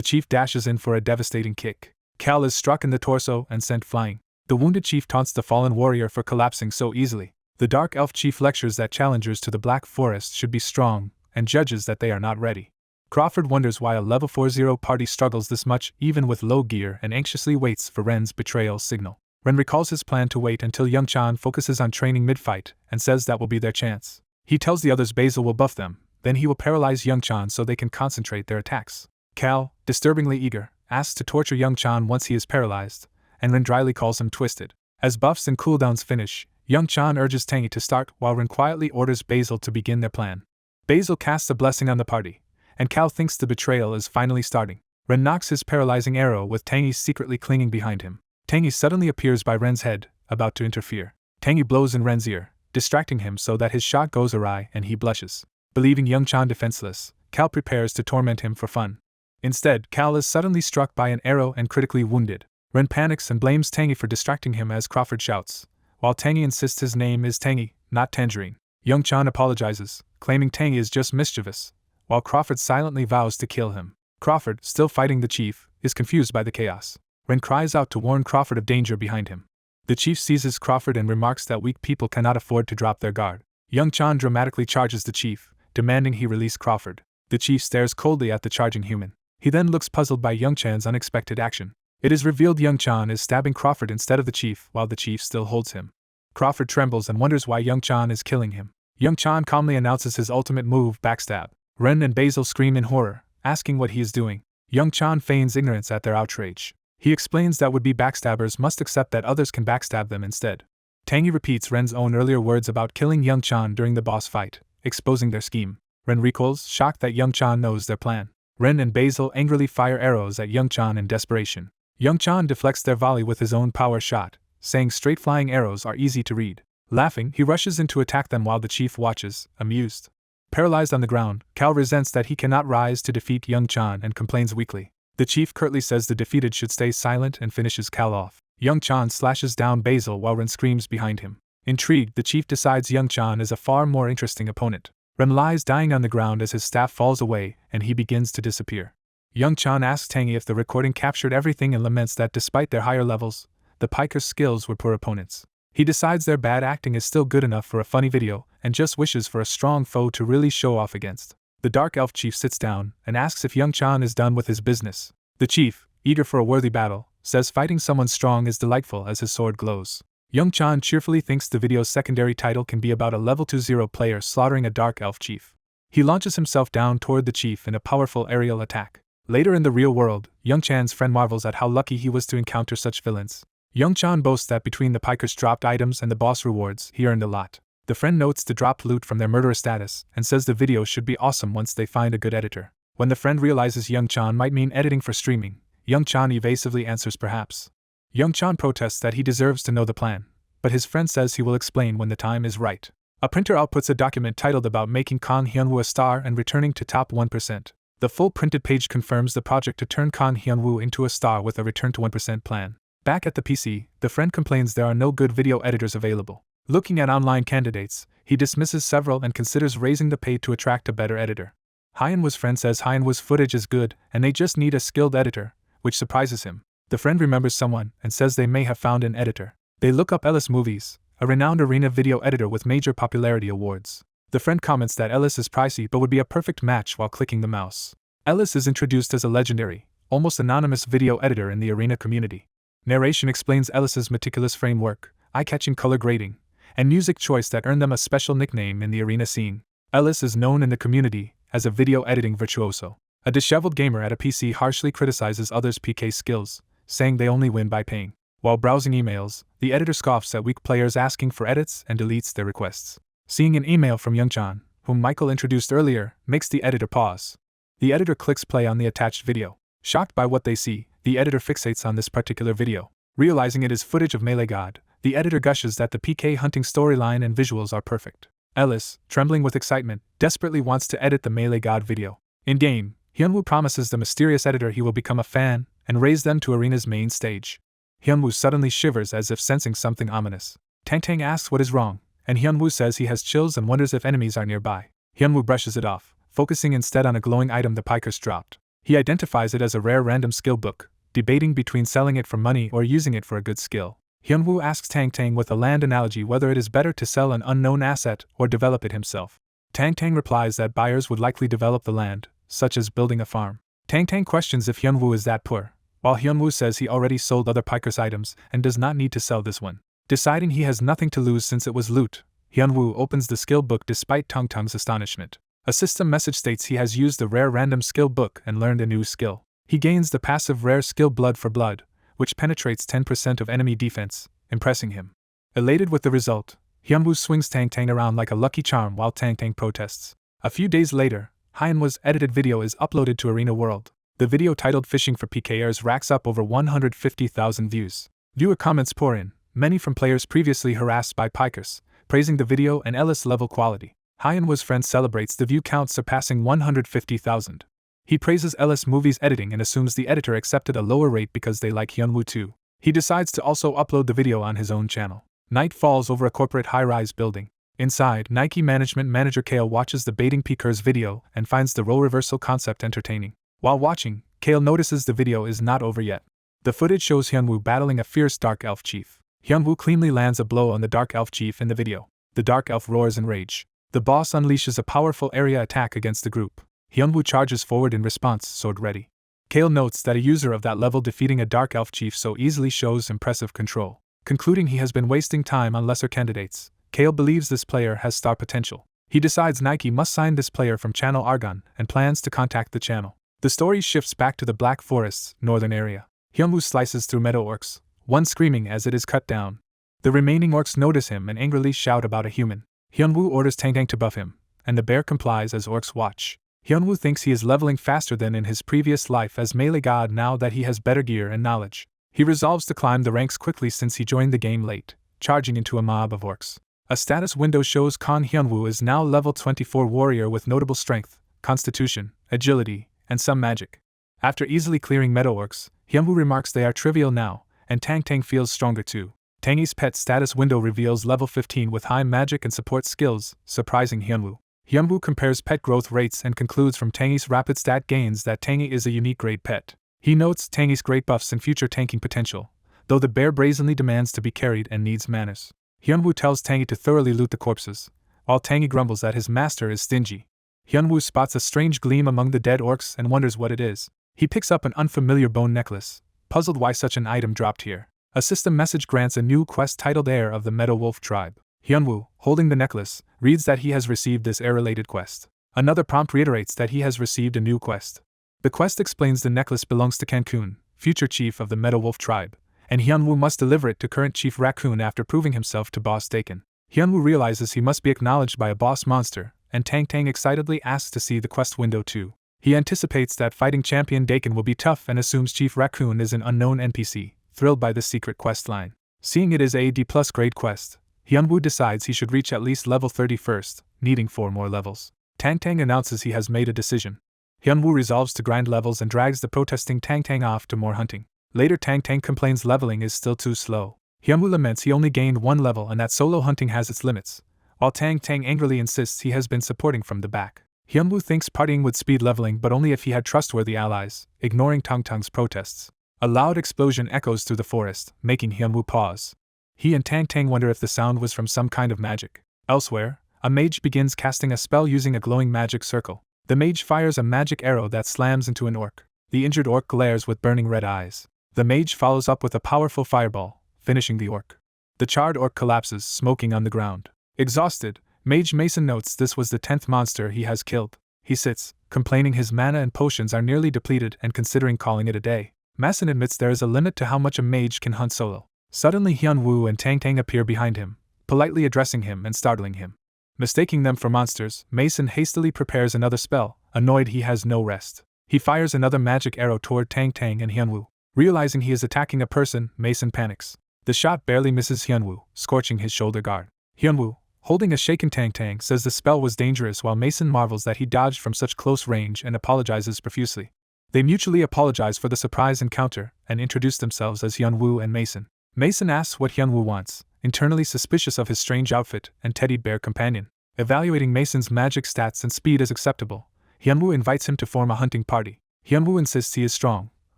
chief dashes in for a devastating kick. Cal is struck in the torso and sent flying. The wounded chief taunts the fallen warrior for collapsing so easily. The Dark Elf Chief lectures that challengers to the Black Forest should be strong, and judges that they are not ready. Crawford wonders why a level 40 party struggles this much even with low gear and anxiously waits for Ren's betrayal signal. Ren recalls his plan to wait until Young Chan focuses on training mid-fight and says that will be their chance. He tells the others Basil will buff them, then he will paralyze Young Chan so they can concentrate their attacks. Cal, disturbingly eager, asks to torture Young Chan once he is paralyzed, and Ren dryly calls him twisted. As buffs and cooldowns finish, Young Chan urges Tangy to start while Ren quietly orders Basil to begin their plan. Basil casts a blessing on the party, and Cal thinks the betrayal is finally starting. Ren knocks his paralyzing arrow with Tangy secretly clinging behind him. Tangy suddenly appears by Ren's head, about to interfere. Tangy blows in Ren's ear, distracting him so that his shot goes awry and he blushes. Believing Young Chan defenseless, Cal prepares to torment him for fun. Instead, Cal is suddenly struck by an arrow and critically wounded. Ren panics and blames Tangy for distracting him as Crawford shouts, while Tangy insists his name is Tangy, not Tangerine. Young Chan apologizes, claiming Tangy is just mischievous, while Crawford silently vows to kill him. Crawford, still fighting the chief, is confused by the chaos. Ren cries out to warn Crawford of danger behind him. The chief seizes Crawford and remarks that weak people cannot afford to drop their guard. Young Chan dramatically charges the chief, demanding he release Crawford. The chief stares coldly at the charging human. He then looks puzzled by Young Chan's unexpected action. It is revealed Young Chan is stabbing Crawford instead of the chief while the chief still holds him. Crawford trembles and wonders why Young Chan is killing him. Young Chan calmly announces his ultimate move, backstab. Ren and Basil scream in horror, asking what he is doing. Young Chan feigns ignorance at their outrage. He explains that would-be backstabbers must accept that others can backstab them instead. Tangy repeats Ren's own earlier words about killing Young Chan during the boss fight, exposing their scheme. Ren recoils, shocked that Young Chan knows their plan. Ren and Basil angrily fire arrows at Young Chan in desperation. Young Chan deflects their volley with his own power shot, saying straight flying arrows are easy to read. Laughing, he rushes in to attack them while the chief watches, amused. Paralyzed on the ground, Cal resents that he cannot rise to defeat Young Chan and complains weakly. The chief curtly says the defeated should stay silent and finishes Cal off. Young Chan slashes down Basil while Ren screams behind him. Intrigued, the chief decides Young Chan is a far more interesting opponent. Ren lies dying on the ground as his staff falls away and he begins to disappear. Young Chan asks Tangy if the recording captured everything and laments that despite their higher levels, the PKers' skills were poor opponents. He decides their bad acting is still good enough for a funny video and just wishes for a strong foe to really show off against. The Dark Elf Chief sits down and asks if Young Chan is done with his business. The chief, eager for a worthy battle, says fighting someone strong is delightful as his sword glows. Young Chan cheerfully thinks the video's secondary title can be about a level 20 player slaughtering a Dark Elf Chief. He launches himself down toward the chief in a powerful aerial attack. Later in the real world, Young Chan's friend marvels at how lucky he was to encounter such villains. Young Chan boasts that between the PKers' dropped items and the boss rewards, he earned a lot. The friend notes the dropped loot from their murderer status and says the video should be awesome once they find a good editor. When the friend realizes Young Chan might mean editing for streaming, Young Chan evasively answers perhaps. Young Chan protests that he deserves to know the plan, but his friend says he will explain when the time is right. A printer outputs a document titled about making Kang Hyunwoo a star and returning to top 1%. The full printed page confirms the project to turn Kang Hyunwoo into a star with a return to 1% plan. Back at the PC, the friend complains there are no good video editors available. Looking at online candidates, he dismisses several and considers raising the pay to attract a better editor. Hyunwoo's friend says Hyunwoo's footage is good and they just need a skilled editor, which surprises him. The friend remembers someone and says they may have found an editor. They look up Ellis Movies, a renowned arena video editor with major popularity awards. The friend comments that Ellis is pricey but would be a perfect match while clicking the mouse. Ellis is introduced as a legendary, almost anonymous video editor in the arena community. Narration explains Ellis's meticulous framework, eye-catching color grading, and music choice that earned them a special nickname in the arena scene. Ellis is known in the community as a video editing virtuoso. A disheveled gamer at a PC harshly criticizes others' PK skills, saying they only win by paying. While browsing emails, the editor scoffs at weak players asking for edits and deletes their requests. Seeing an email from Young Chan, whom Michael introduced earlier, makes the editor pause. The editor clicks play on the attached video. Shocked by what they see, the editor fixates on this particular video. Realizing it is footage of Melee God, the editor gushes that the PK hunting storyline and visuals are perfect. Ellis, trembling with excitement, desperately wants to edit the Melee God video. In-game, Hyunwoo promises the mysterious editor he will become a fan and raise them to arena's main stage. Hyunwoo suddenly shivers as if sensing something ominous. Tang Tang asks what is wrong, and Hyunwoo says he has chills and wonders if enemies are nearby. Hyunwoo brushes it off, focusing instead on a glowing item the PKers dropped. He identifies it as a rare random skill book, debating between selling it for money or using it for a good skill. Hyunwoo asks Tang Tang with a land analogy whether it is better to sell an unknown asset or develop it himself. Tang Tang replies that buyers would likely develop the land, such as building a farm. Tang Tang questions if Hyunwoo is that poor, while Hyunwoo says he already sold other PKers items and does not need to sell this one. Deciding he has nothing to lose since it was loot, Hyunwoo opens the skill book despite Tang Tang's astonishment. A system message states he has used the rare random skill book and learned a new skill. He gains the passive rare skill Blood for Blood, which penetrates 10% of enemy defense, impressing him. Elated with the result, Hyunwoo swings Tang Tang around like a lucky charm while Tang Tang protests. A few days later, Hyunwoo's edited video is uploaded to Arena World. The video titled Fishing for PKers racks up over 150,000 views. Viewer comments pour in, many from players previously harassed by PKers, praising the video and Ellis level quality. Hyunwoo's friend celebrates the view count surpassing 150,000. He praises Ellis Movie's editing and assumes the editor accepted a lower rate because they like Hyunwoo too. He decides to also upload the video on his own channel. Night falls over a corporate high-rise building. Inside, Nike management manager Kale watches the baiting PKers video and finds the role reversal concept entertaining. While watching, Kale notices the video is not over yet. The footage shows Hyunwoo battling a fierce Dark Elf chief. Hyunwoo cleanly lands a blow on the Dark Elf chief in the video. The Dark Elf roars in rage. The boss unleashes a powerful area attack against the group. Hyunwoo charges forward in response, sword ready. Kale notes that a user of that level defeating a Dark Elf chief so easily shows impressive control. Concluding he has been wasting time on lesser candidates, Kale believes this player has star potential. He decides Nike must sign this player from Channel Argon and plans to contact the channel. The story shifts back to the Black Forest's northern area. Hyunwoo slices through meadow orcs, one screaming as it is cut down. The remaining orcs notice him and angrily shout about a human. Hyunwoo orders Tang Tang to buff him, and the bear complies as orcs watch. Hyunwoo thinks he is leveling faster than in his previous life as melee god now that he has better gear and knowledge. He resolves to climb the ranks quickly since he joined the game late, charging into a mob of orcs. A status window shows Kon Hyunwoo is now level 24 warrior with notable strength, constitution, agility, and some magic. After easily clearing meadow orcs, Hyunwoo remarks they are trivial now, and Tang Tang feels stronger too. Tangi's pet status window reveals level 15 with high magic and support skills, surprising Hyunwoo. Hyunwoo compares pet growth rates and concludes from Tangi's rapid stat gains that Tangi is a unique great pet. He notes Tangi's great buffs and future tanking potential, though the bear brazenly demands to be carried and needs manners. Hyunwoo tells Tangi to thoroughly loot the corpses, while Tangi grumbles that his master is stingy. Hyunwoo spots a strange gleam among the dead orcs and wonders what it is. He picks up an unfamiliar bone necklace, puzzled why such an item dropped here. A system message grants a new quest titled Heir of the Meadow Wolf Tribe. Hyunwoo, holding the necklace, reads that he has received this heir-related quest. Another prompt reiterates that he has received a new quest. The quest explains the necklace belongs to Cancun, future chief of the Meadow Wolf Tribe, and Hyunwoo must deliver it to current chief Raccoon after proving himself to boss Dakin. Hyunwoo realizes he must be acknowledged by a boss monster, and Tang Tang excitedly asks to see the quest window too. He anticipates that fighting champion Dakin will be tough and assumes Chief Raccoon is an unknown NPC, thrilled by the secret quest line. Seeing it is a D+ grade quest, Hyunwoo decides he should reach at least level 30 first, needing 4 more levels. Tang Tang announces he has made a decision. Hyunwoo resolves to grind levels and drags the protesting Tang Tang off to more hunting. Later Tang Tang complains leveling is still too slow. Hyunwoo laments he only gained 1 level and that solo hunting has its limits, while Tang Tang angrily insists he has been supporting from the back. Hyunwoo thinks partying would speed leveling but only if he had trustworthy allies, ignoring Tang Tang's protests. A loud explosion echoes through the forest, making Hyunwoo pause. He and Tang Tang wonder if the sound was from some kind of magic. Elsewhere, a mage begins casting a spell using a glowing magic circle. The mage fires a magic arrow that slams into an orc. The injured orc glares with burning red eyes. The mage follows up with a powerful fireball, finishing the orc. The charred orc collapses, smoking on the ground. Exhausted, Mage Mason notes this was the 10th monster he has killed. He sits, complaining his mana and potions are nearly depleted and considering calling it a day. Mason admits there is a limit to how much a mage can hunt solo. Suddenly Hyunwoo and Tang Tang appear behind him, politely addressing him and startling him. Mistaking them for monsters, Mason hastily prepares another spell, annoyed he has no rest. He fires another magic arrow toward Tang Tang and Hyunwoo. Realizing he is attacking a person, Mason panics. The shot barely misses Hyunwoo, scorching his shoulder guard. Hyunwoo, holding a shaken Tang Tang, says the spell was dangerous while Mason marvels that he dodged from such close range and apologizes profusely. They mutually apologize for the surprise encounter and introduce themselves as Hyunwoo and Mason. Mason asks what Hyunwoo wants, internally suspicious of his strange outfit and teddy bear companion. Evaluating Mason's magic stats and speed as acceptable, Hyunwoo invites him to form a hunting party. Hyunwoo insists he is strong,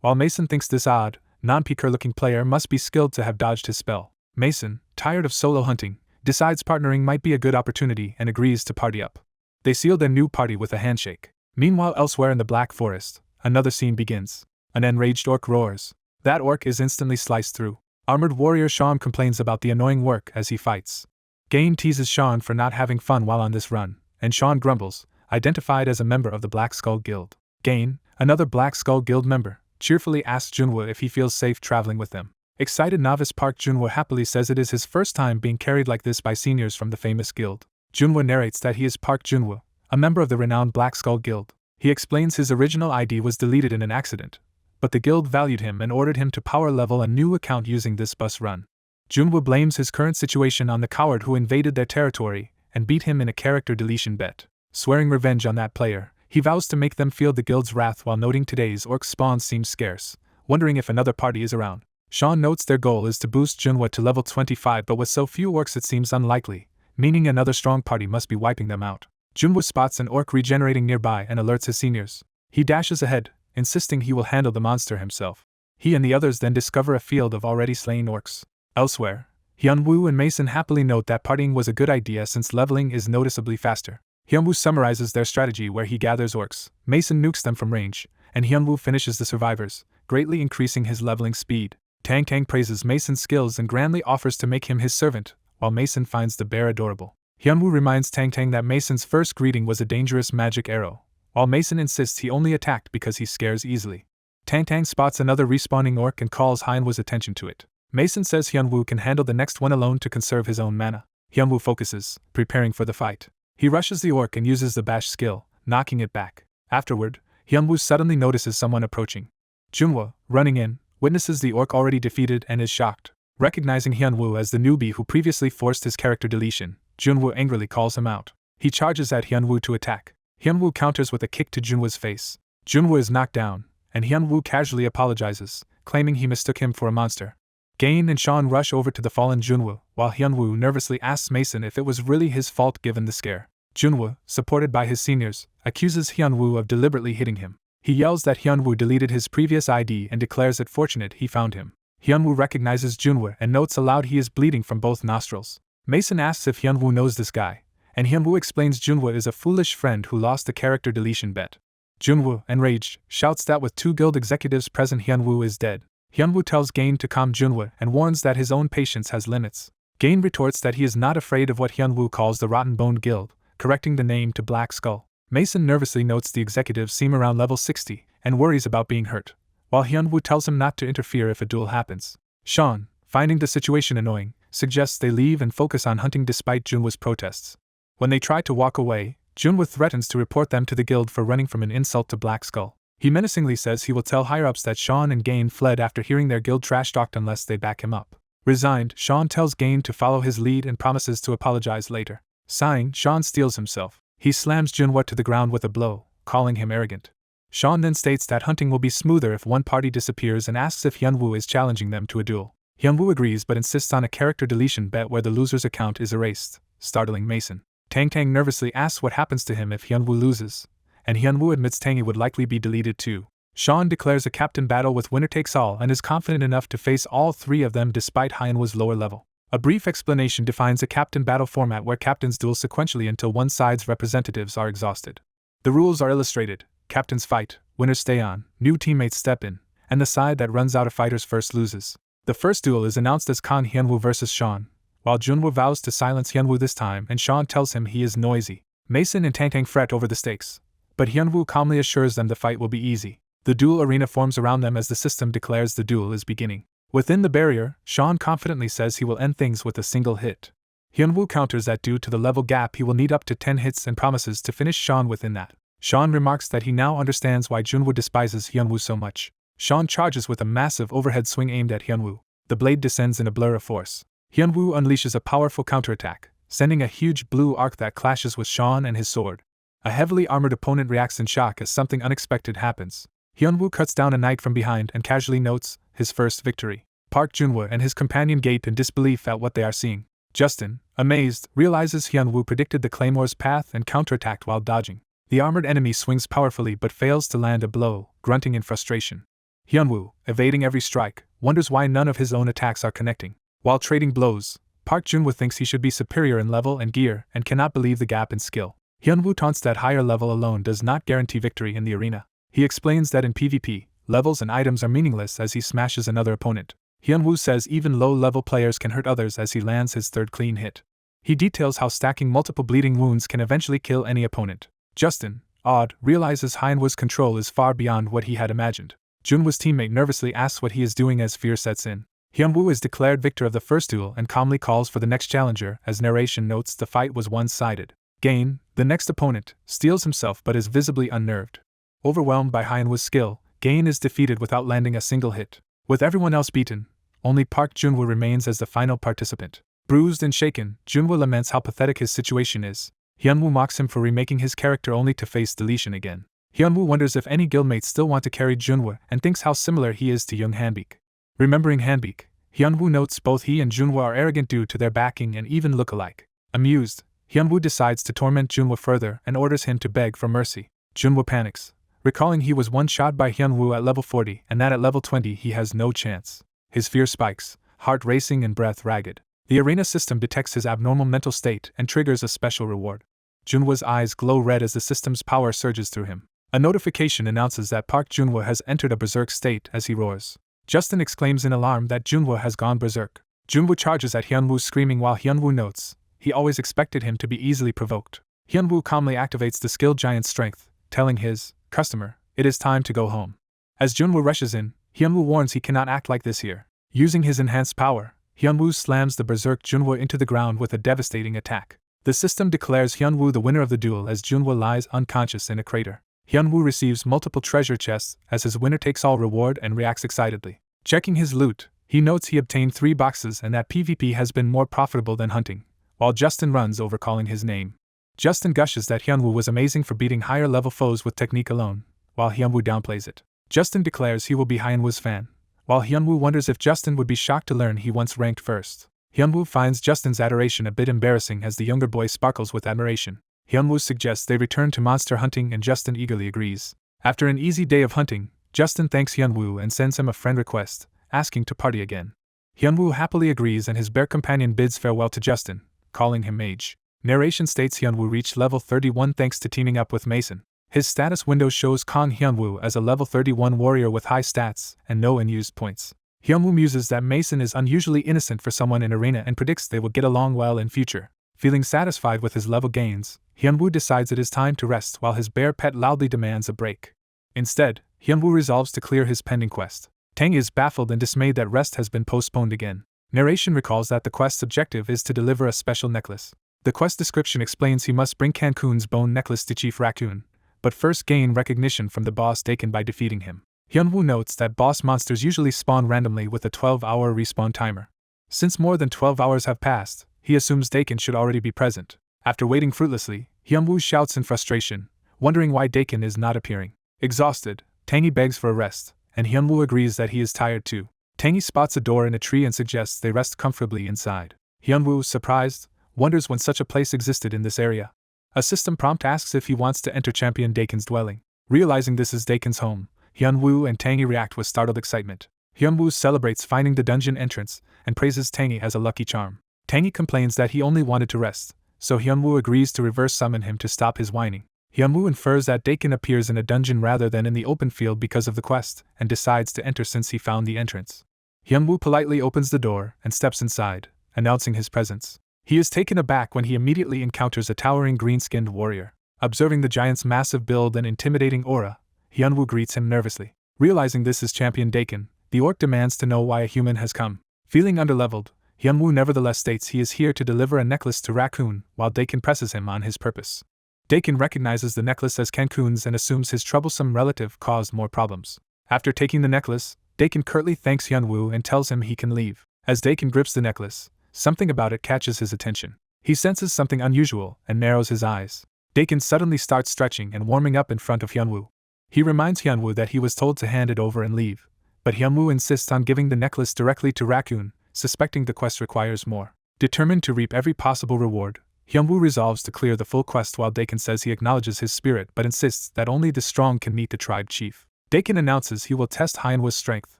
while Mason thinks this odd, non-PKer-looking player must be skilled to have dodged his spell. Mason, tired of solo hunting, decides partnering might be a good opportunity and agrees to party up. They seal their new party with a handshake. Meanwhile, elsewhere in the Black Forest, another scene begins. An enraged orc roars. That orc is instantly sliced through. Armored warrior Sean complains about the annoying work as he fights. Gain teases Sean for not having fun while on this run, and Sean grumbles, identified as a member of the Black Skull Guild. Gain, another Black Skull Guild member, cheerfully asks Junwoo if he feels safe traveling with them. Excited novice Park Junwoo happily says it is his first time being carried like this by seniors from the famous guild. Junwoo narrates that he is Park Junwoo, a member of the renowned Black Skull Guild. He explains his original ID was deleted in an accident, but the guild valued him and ordered him to power level a new account using this bus run. Junwoo blames his current situation on the coward who invaded their territory and beat him in a character deletion bet. Swearing revenge on that player, he vows to make them feel the guild's wrath while noting today's orc spawn seems scarce, wondering if another party is around. Sean notes their goal is to boost Junwoo to level 25, but with so few orcs it seems unlikely, meaning another strong party must be wiping them out. Junwoo spots an orc regenerating nearby and alerts his seniors. He dashes ahead, insisting he will handle the monster himself. He and the others then discover a field of already slain orcs. Elsewhere, Hyunwoo and Mason happily note that partying was a good idea since leveling is noticeably faster. Hyunwoo summarizes their strategy where he gathers orcs, Mason nukes them from range, and Hyunwoo finishes the survivors, greatly increasing his leveling speed. Tang Tang praises Mason's skills and grandly offers to make him his servant, while Mason finds the bear adorable. Hyunwoo reminds Tang Tang that Mason's first greeting was a dangerous magic arrow, while Mason insists he only attacked because he scares easily. Tang Tang spots another respawning orc and calls Hyunwoo's attention to it. Mason says Hyunwoo can handle the next one alone to conserve his own mana. Hyunwoo focuses, preparing for the fight. He rushes the orc and uses the bash skill, knocking it back. Afterward, Hyunwoo suddenly notices someone approaching. Junwoo, running in, witnesses the orc already defeated and is shocked. Recognizing Hyunwoo as the newbie who previously forced his character deletion, Junwoo angrily calls him out. He charges at Hyunwoo to attack. Hyunwoo counters with a kick to Junwoo's face. Junwoo is knocked down, and Hyunwoo casually apologizes, claiming he mistook him for a monster. Gain and Sean rush over to the fallen Junwoo, while Hyunwoo nervously asks Mason if it was really his fault given the scare. Junwoo, supported by his seniors, accuses Hyunwoo of deliberately hitting him. He yells that Hyunwoo deleted his previous ID and declares it fortunate he found him. Hyunwoo recognizes Junwoo and notes aloud he is bleeding from both nostrils. Mason asks if Hyunwoo knows this guy, and Hyunwoo explains Junwoo is a foolish friend who lost the character deletion bet. Junwoo, enraged, shouts that with two guild executives present Hyunwoo is dead. Hyunwoo tells Gain to calm Junwoo and warns that his own patience has limits. Gain retorts that he is not afraid of what Hyunwoo calls the Rotten Boned Guild, correcting the name to Black Skull. Mason nervously notes the executives seem around level 60 and worries about being hurt, while Hyunwoo tells him not to interfere if a duel happens. Sean, finding the situation annoying, suggests they leave and focus on hunting despite Junwoo's protests. When they try to walk away, Junwoo threatens to report them to the guild for running from an insult to Black Skull. He menacingly says he will tell higher-ups that Sean and Gain fled after hearing their guild trash-talked unless they back him up. Resigned, Sean tells Gain to follow his lead and promises to apologize later. Sighing, Sean steels himself. He slams Junwoo to the ground with a blow, calling him arrogant. Sean then states that hunting will be smoother if one party disappears and asks if Hyunwoo is challenging them to a duel. Hyunwoo agrees but insists on a character deletion bet where the loser's account is erased, startling Mason. Tang Tang nervously asks what happens to him if Hyunwoo loses, and Hyunwoo admits Tangy would likely be deleted too. Sean declares a captain battle with winner takes all and is confident enough to face all three of them despite Hyunwoo's lower level. A brief explanation defines a captain battle format where captains duel sequentially until one side's representatives are exhausted. The rules are illustrated: captains fight, winners stay on, new teammates step in, and the side that runs out of fighters first loses. The first duel is announced as Kan Hyunwoo vs. Sean, while Junwoo vows to silence Hyunwoo this time and Sean tells him he is noisy. Mason and Tang Tang fret over the stakes, but Hyunwoo calmly assures them the fight will be easy. The duel arena forms around them as the system declares the duel is beginning. Within the barrier, Sean confidently says he will end things with a single hit. Hyunwoo counters that due to the level gap he will need up to 10 hits and promises to finish Sean within that. Sean remarks that he now understands why Junwoo despises Hyunwoo so much. Sean charges with a massive overhead swing aimed at Hyunwoo. The blade descends in a blur of force. Hyunwoo unleashes a powerful counterattack, sending a huge blue arc that clashes with Sean and his sword. A heavily armored opponent reacts in shock as something unexpected happens. Hyunwoo cuts down a knight from behind and casually notes his first victory. Park Junwoo and his companion gape in disbelief at what they are seeing. Justin, amazed, realizes Hyunwoo predicted the Claymore's path and counterattacked while dodging. The armored enemy swings powerfully but fails to land a blow, grunting in frustration. Hyunwoo, evading every strike, wonders why none of his own attacks are connecting. While trading blows, Park Junwoo thinks he should be superior in level and gear and cannot believe the gap in skill. Hyunwoo taunts that higher level alone does not guarantee victory in the arena. He explains that in PvP, levels and items are meaningless as he smashes another opponent. Hyunwoo says even low-level players can hurt others as he lands his third clean hit. He details how stacking multiple bleeding wounds can eventually kill any opponent. Justin, awed, realizes Hyunwoo's control is far beyond what he had imagined. Junwoo's teammate nervously asks what he is doing as fear sets in. Hyunwoo is declared victor of the first duel and calmly calls for the next challenger as narration notes the fight was one-sided. Gain, the next opponent, steals himself but is visibly unnerved. Overwhelmed by Hyunwoo's skill, Gain is defeated without landing a single hit. With everyone else beaten, only Park Junwoo remains as the final participant. Bruised and shaken, Junwoo laments how pathetic his situation is. Hyunwoo mocks him for remaking his character only to face deletion again. Hyunwoo wonders if any guildmates still want to carry Junwoo and thinks how similar he is to young Hanbik. Remembering Hanbik, Hyunwoo notes both he and Junwoo are arrogant due to their backing and even look alike. Amused, Hyunwoo decides to torment Junwoo further and orders him to beg for mercy. Junwoo panics, recalling he was one-shot by Hyunwoo at level 40 and that at level 20 he has no chance. His fear spikes, heart racing and breath ragged. The arena system detects his abnormal mental state and triggers a special reward. Junwoo's eyes glow red as the system's power surges through him. A notification announces that Park Junwoo has entered a berserk state as he roars. Justin exclaims in alarm that Junwoo has gone berserk. Junwoo charges at Hyunwoo screaming while Hyunwoo notes he always expected him to be easily provoked. Hyunwoo calmly activates the skill giant's strength, telling his customer, "It is time to go home." As Junwoo rushes in, Hyunwoo warns he cannot act like this here. Using his enhanced power, Hyunwoo slams the berserk Junwoo into the ground with a devastating attack. The system declares Hyunwoo the winner of the duel as Junwoo lies unconscious in a crater. Hyunwoo receives multiple treasure chests as his winner-takes-all reward and reacts excitedly. Checking his loot, he notes he obtained 3 boxes and that PvP has been more profitable than hunting, while Justin runs over calling his name. Justin gushes that Hyunwoo was amazing for beating higher-level foes with technique alone, while Hyunwoo downplays it. Justin declares he will be Hyunwoo's fan, while Hyunwoo wonders if Justin would be shocked to learn he once ranked first. Hyunwoo finds Justin's adoration a bit embarrassing as the younger boy sparkles with admiration. Hyunwoo suggests they return to monster hunting and Justin eagerly agrees. After an easy day of hunting, Justin thanks Hyunwoo and sends him a friend request, asking to party again. Hyunwoo happily agrees and his bear companion bids farewell to Justin, calling him mage. Narration states Hyunwoo reached level 31 thanks to teaming up with Mason. His status window shows Kong Hyunwoo as a level 31 warrior with high stats and no unused points. Hyunwoo muses that Mason is unusually innocent for someone in arena and predicts they will get along well in future. Feeling satisfied with his level gains, Hyunwoo decides it is time to rest while his bear pet loudly demands a break. Instead, Hyunwoo resolves to clear his pending quest. Tang is baffled and dismayed that rest has been postponed again. Narration recalls that the quest's objective is to deliver a special necklace. The quest description explains he must bring Cancun's bone necklace to Chief Raccoon, but first gain recognition from the boss Dakin by defeating him. Hyunwoo notes that boss monsters usually spawn randomly with a 12-hour respawn timer. Since more than 12 hours have passed, he assumes Dakin should already be present. After waiting fruitlessly, Hyunwoo shouts in frustration, wondering why Dakin is not appearing. Exhausted, Tangy begs for a rest, and Hyunwoo agrees that he is tired too. Tangy spots a door in a tree and suggests they rest comfortably inside. Hyunwoo, surprised, wonders when such a place existed in this area. A system prompt asks if he wants to enter Champion Dakin's dwelling. Realizing this is Dakin's home, Hyunwoo and Tangy react with startled excitement. Hyunwoo celebrates finding the dungeon entrance and praises Tangy as a lucky charm. Tangy complains that he only wanted to rest, so Hyunwoo agrees to reverse summon him to stop his whining. Hyunwoo infers that Dakin appears in a dungeon rather than in the open field because of the quest, and decides to enter since he found the entrance. Hyunwoo politely opens the door and steps inside, announcing his presence. He is taken aback when he immediately encounters a towering green-skinned warrior. Observing the giant's massive build and intimidating aura, Hyunwoo greets him nervously. Realizing this is Champion Dakin, the orc demands to know why a human has come. Feeling underleveled, Hyunwoo nevertheless states he is here to deliver a necklace to Raccoon, while Dakin presses him on his purpose. Dakin recognizes the necklace as Cancun's and assumes his troublesome relative caused more problems. After taking the necklace, Dakin curtly thanks Hyunwoo and tells him he can leave. As Dakin grips the necklace, something about it catches his attention. He senses something unusual and narrows his eyes. Dakin suddenly starts stretching and warming up in front of Hyunwoo. He reminds Hyunwoo that he was told to hand it over and leave, but Hyunwoo insists on giving the necklace directly to Raccoon, suspecting the quest requires more. Determined to reap every possible reward, Hyunwoo resolves to clear the full quest while Dakin says he acknowledges his spirit but insists that only the strong can meet the tribe chief. Dakin announces he will test Hyunwoo's strength.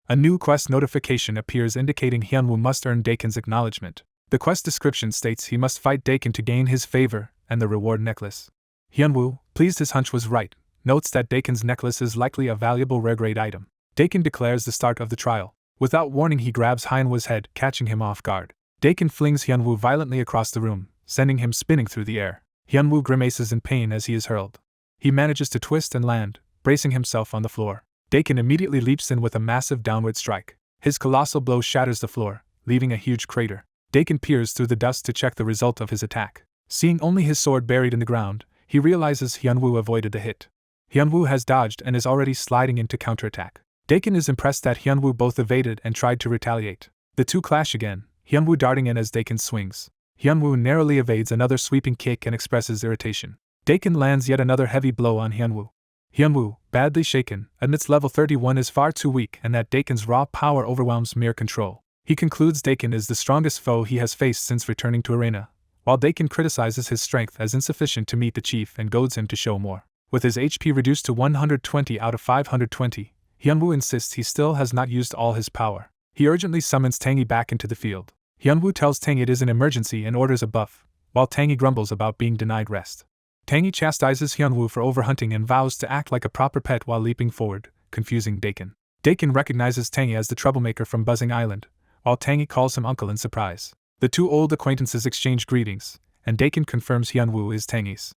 A new quest notification appears indicating Hyunwoo must earn Dakin's acknowledgement. The quest description states he must fight Dakin to gain his favor and the reward necklace. Hyunwoo, pleased his hunch was right, notes that Dakin's necklace is likely a valuable rare-grade item. Dakin declares the start of the trial. Without warning he grabs Hyunwoo's head, catching him off guard. Dakin flings Hyunwoo violently across the room, sending him spinning through the air. Hyunwoo grimaces in pain as he is hurled. He manages to twist and land, bracing himself on the floor. Dakin immediately leaps in with a massive downward strike. His colossal blow shatters the floor, leaving a huge crater. Dakin peers through the dust to check the result of his attack. Seeing only his sword buried in the ground, he realizes Hyunwoo avoided the hit. Hyunwoo has dodged and is already sliding into counterattack. Dakin is impressed that Hyunwoo both evaded and tried to retaliate. The two clash again, Hyunwoo darting in as Dakin swings. Hyunwoo narrowly evades another sweeping kick and expresses irritation. Dakin lands yet another heavy blow on Hyunwoo. Hyunwoo, badly shaken, admits level 31 is far too weak and that Dakin's raw power overwhelms mere control. He concludes Dakin is the strongest foe he has faced since returning to Arena, while Dakin criticizes his strength as insufficient to meet the chief and goads him to show more. With his HP reduced to 120 out of 520, Hyunwoo insists he still has not used all his power. He urgently summons Tangy back into the field. Hyunwoo tells Tangy it is an emergency and orders a buff, while Tangy grumbles about being denied rest. Tangy chastises Hyunwoo for overhunting and vows to act like a proper pet while leaping forward, confusing Dakin. Dakin recognizes Tangy as the troublemaker from Buzzing Island, while Tangy calls him uncle in surprise. The two old acquaintances exchange greetings, and Dakin confirms Hyunwoo is Tangy's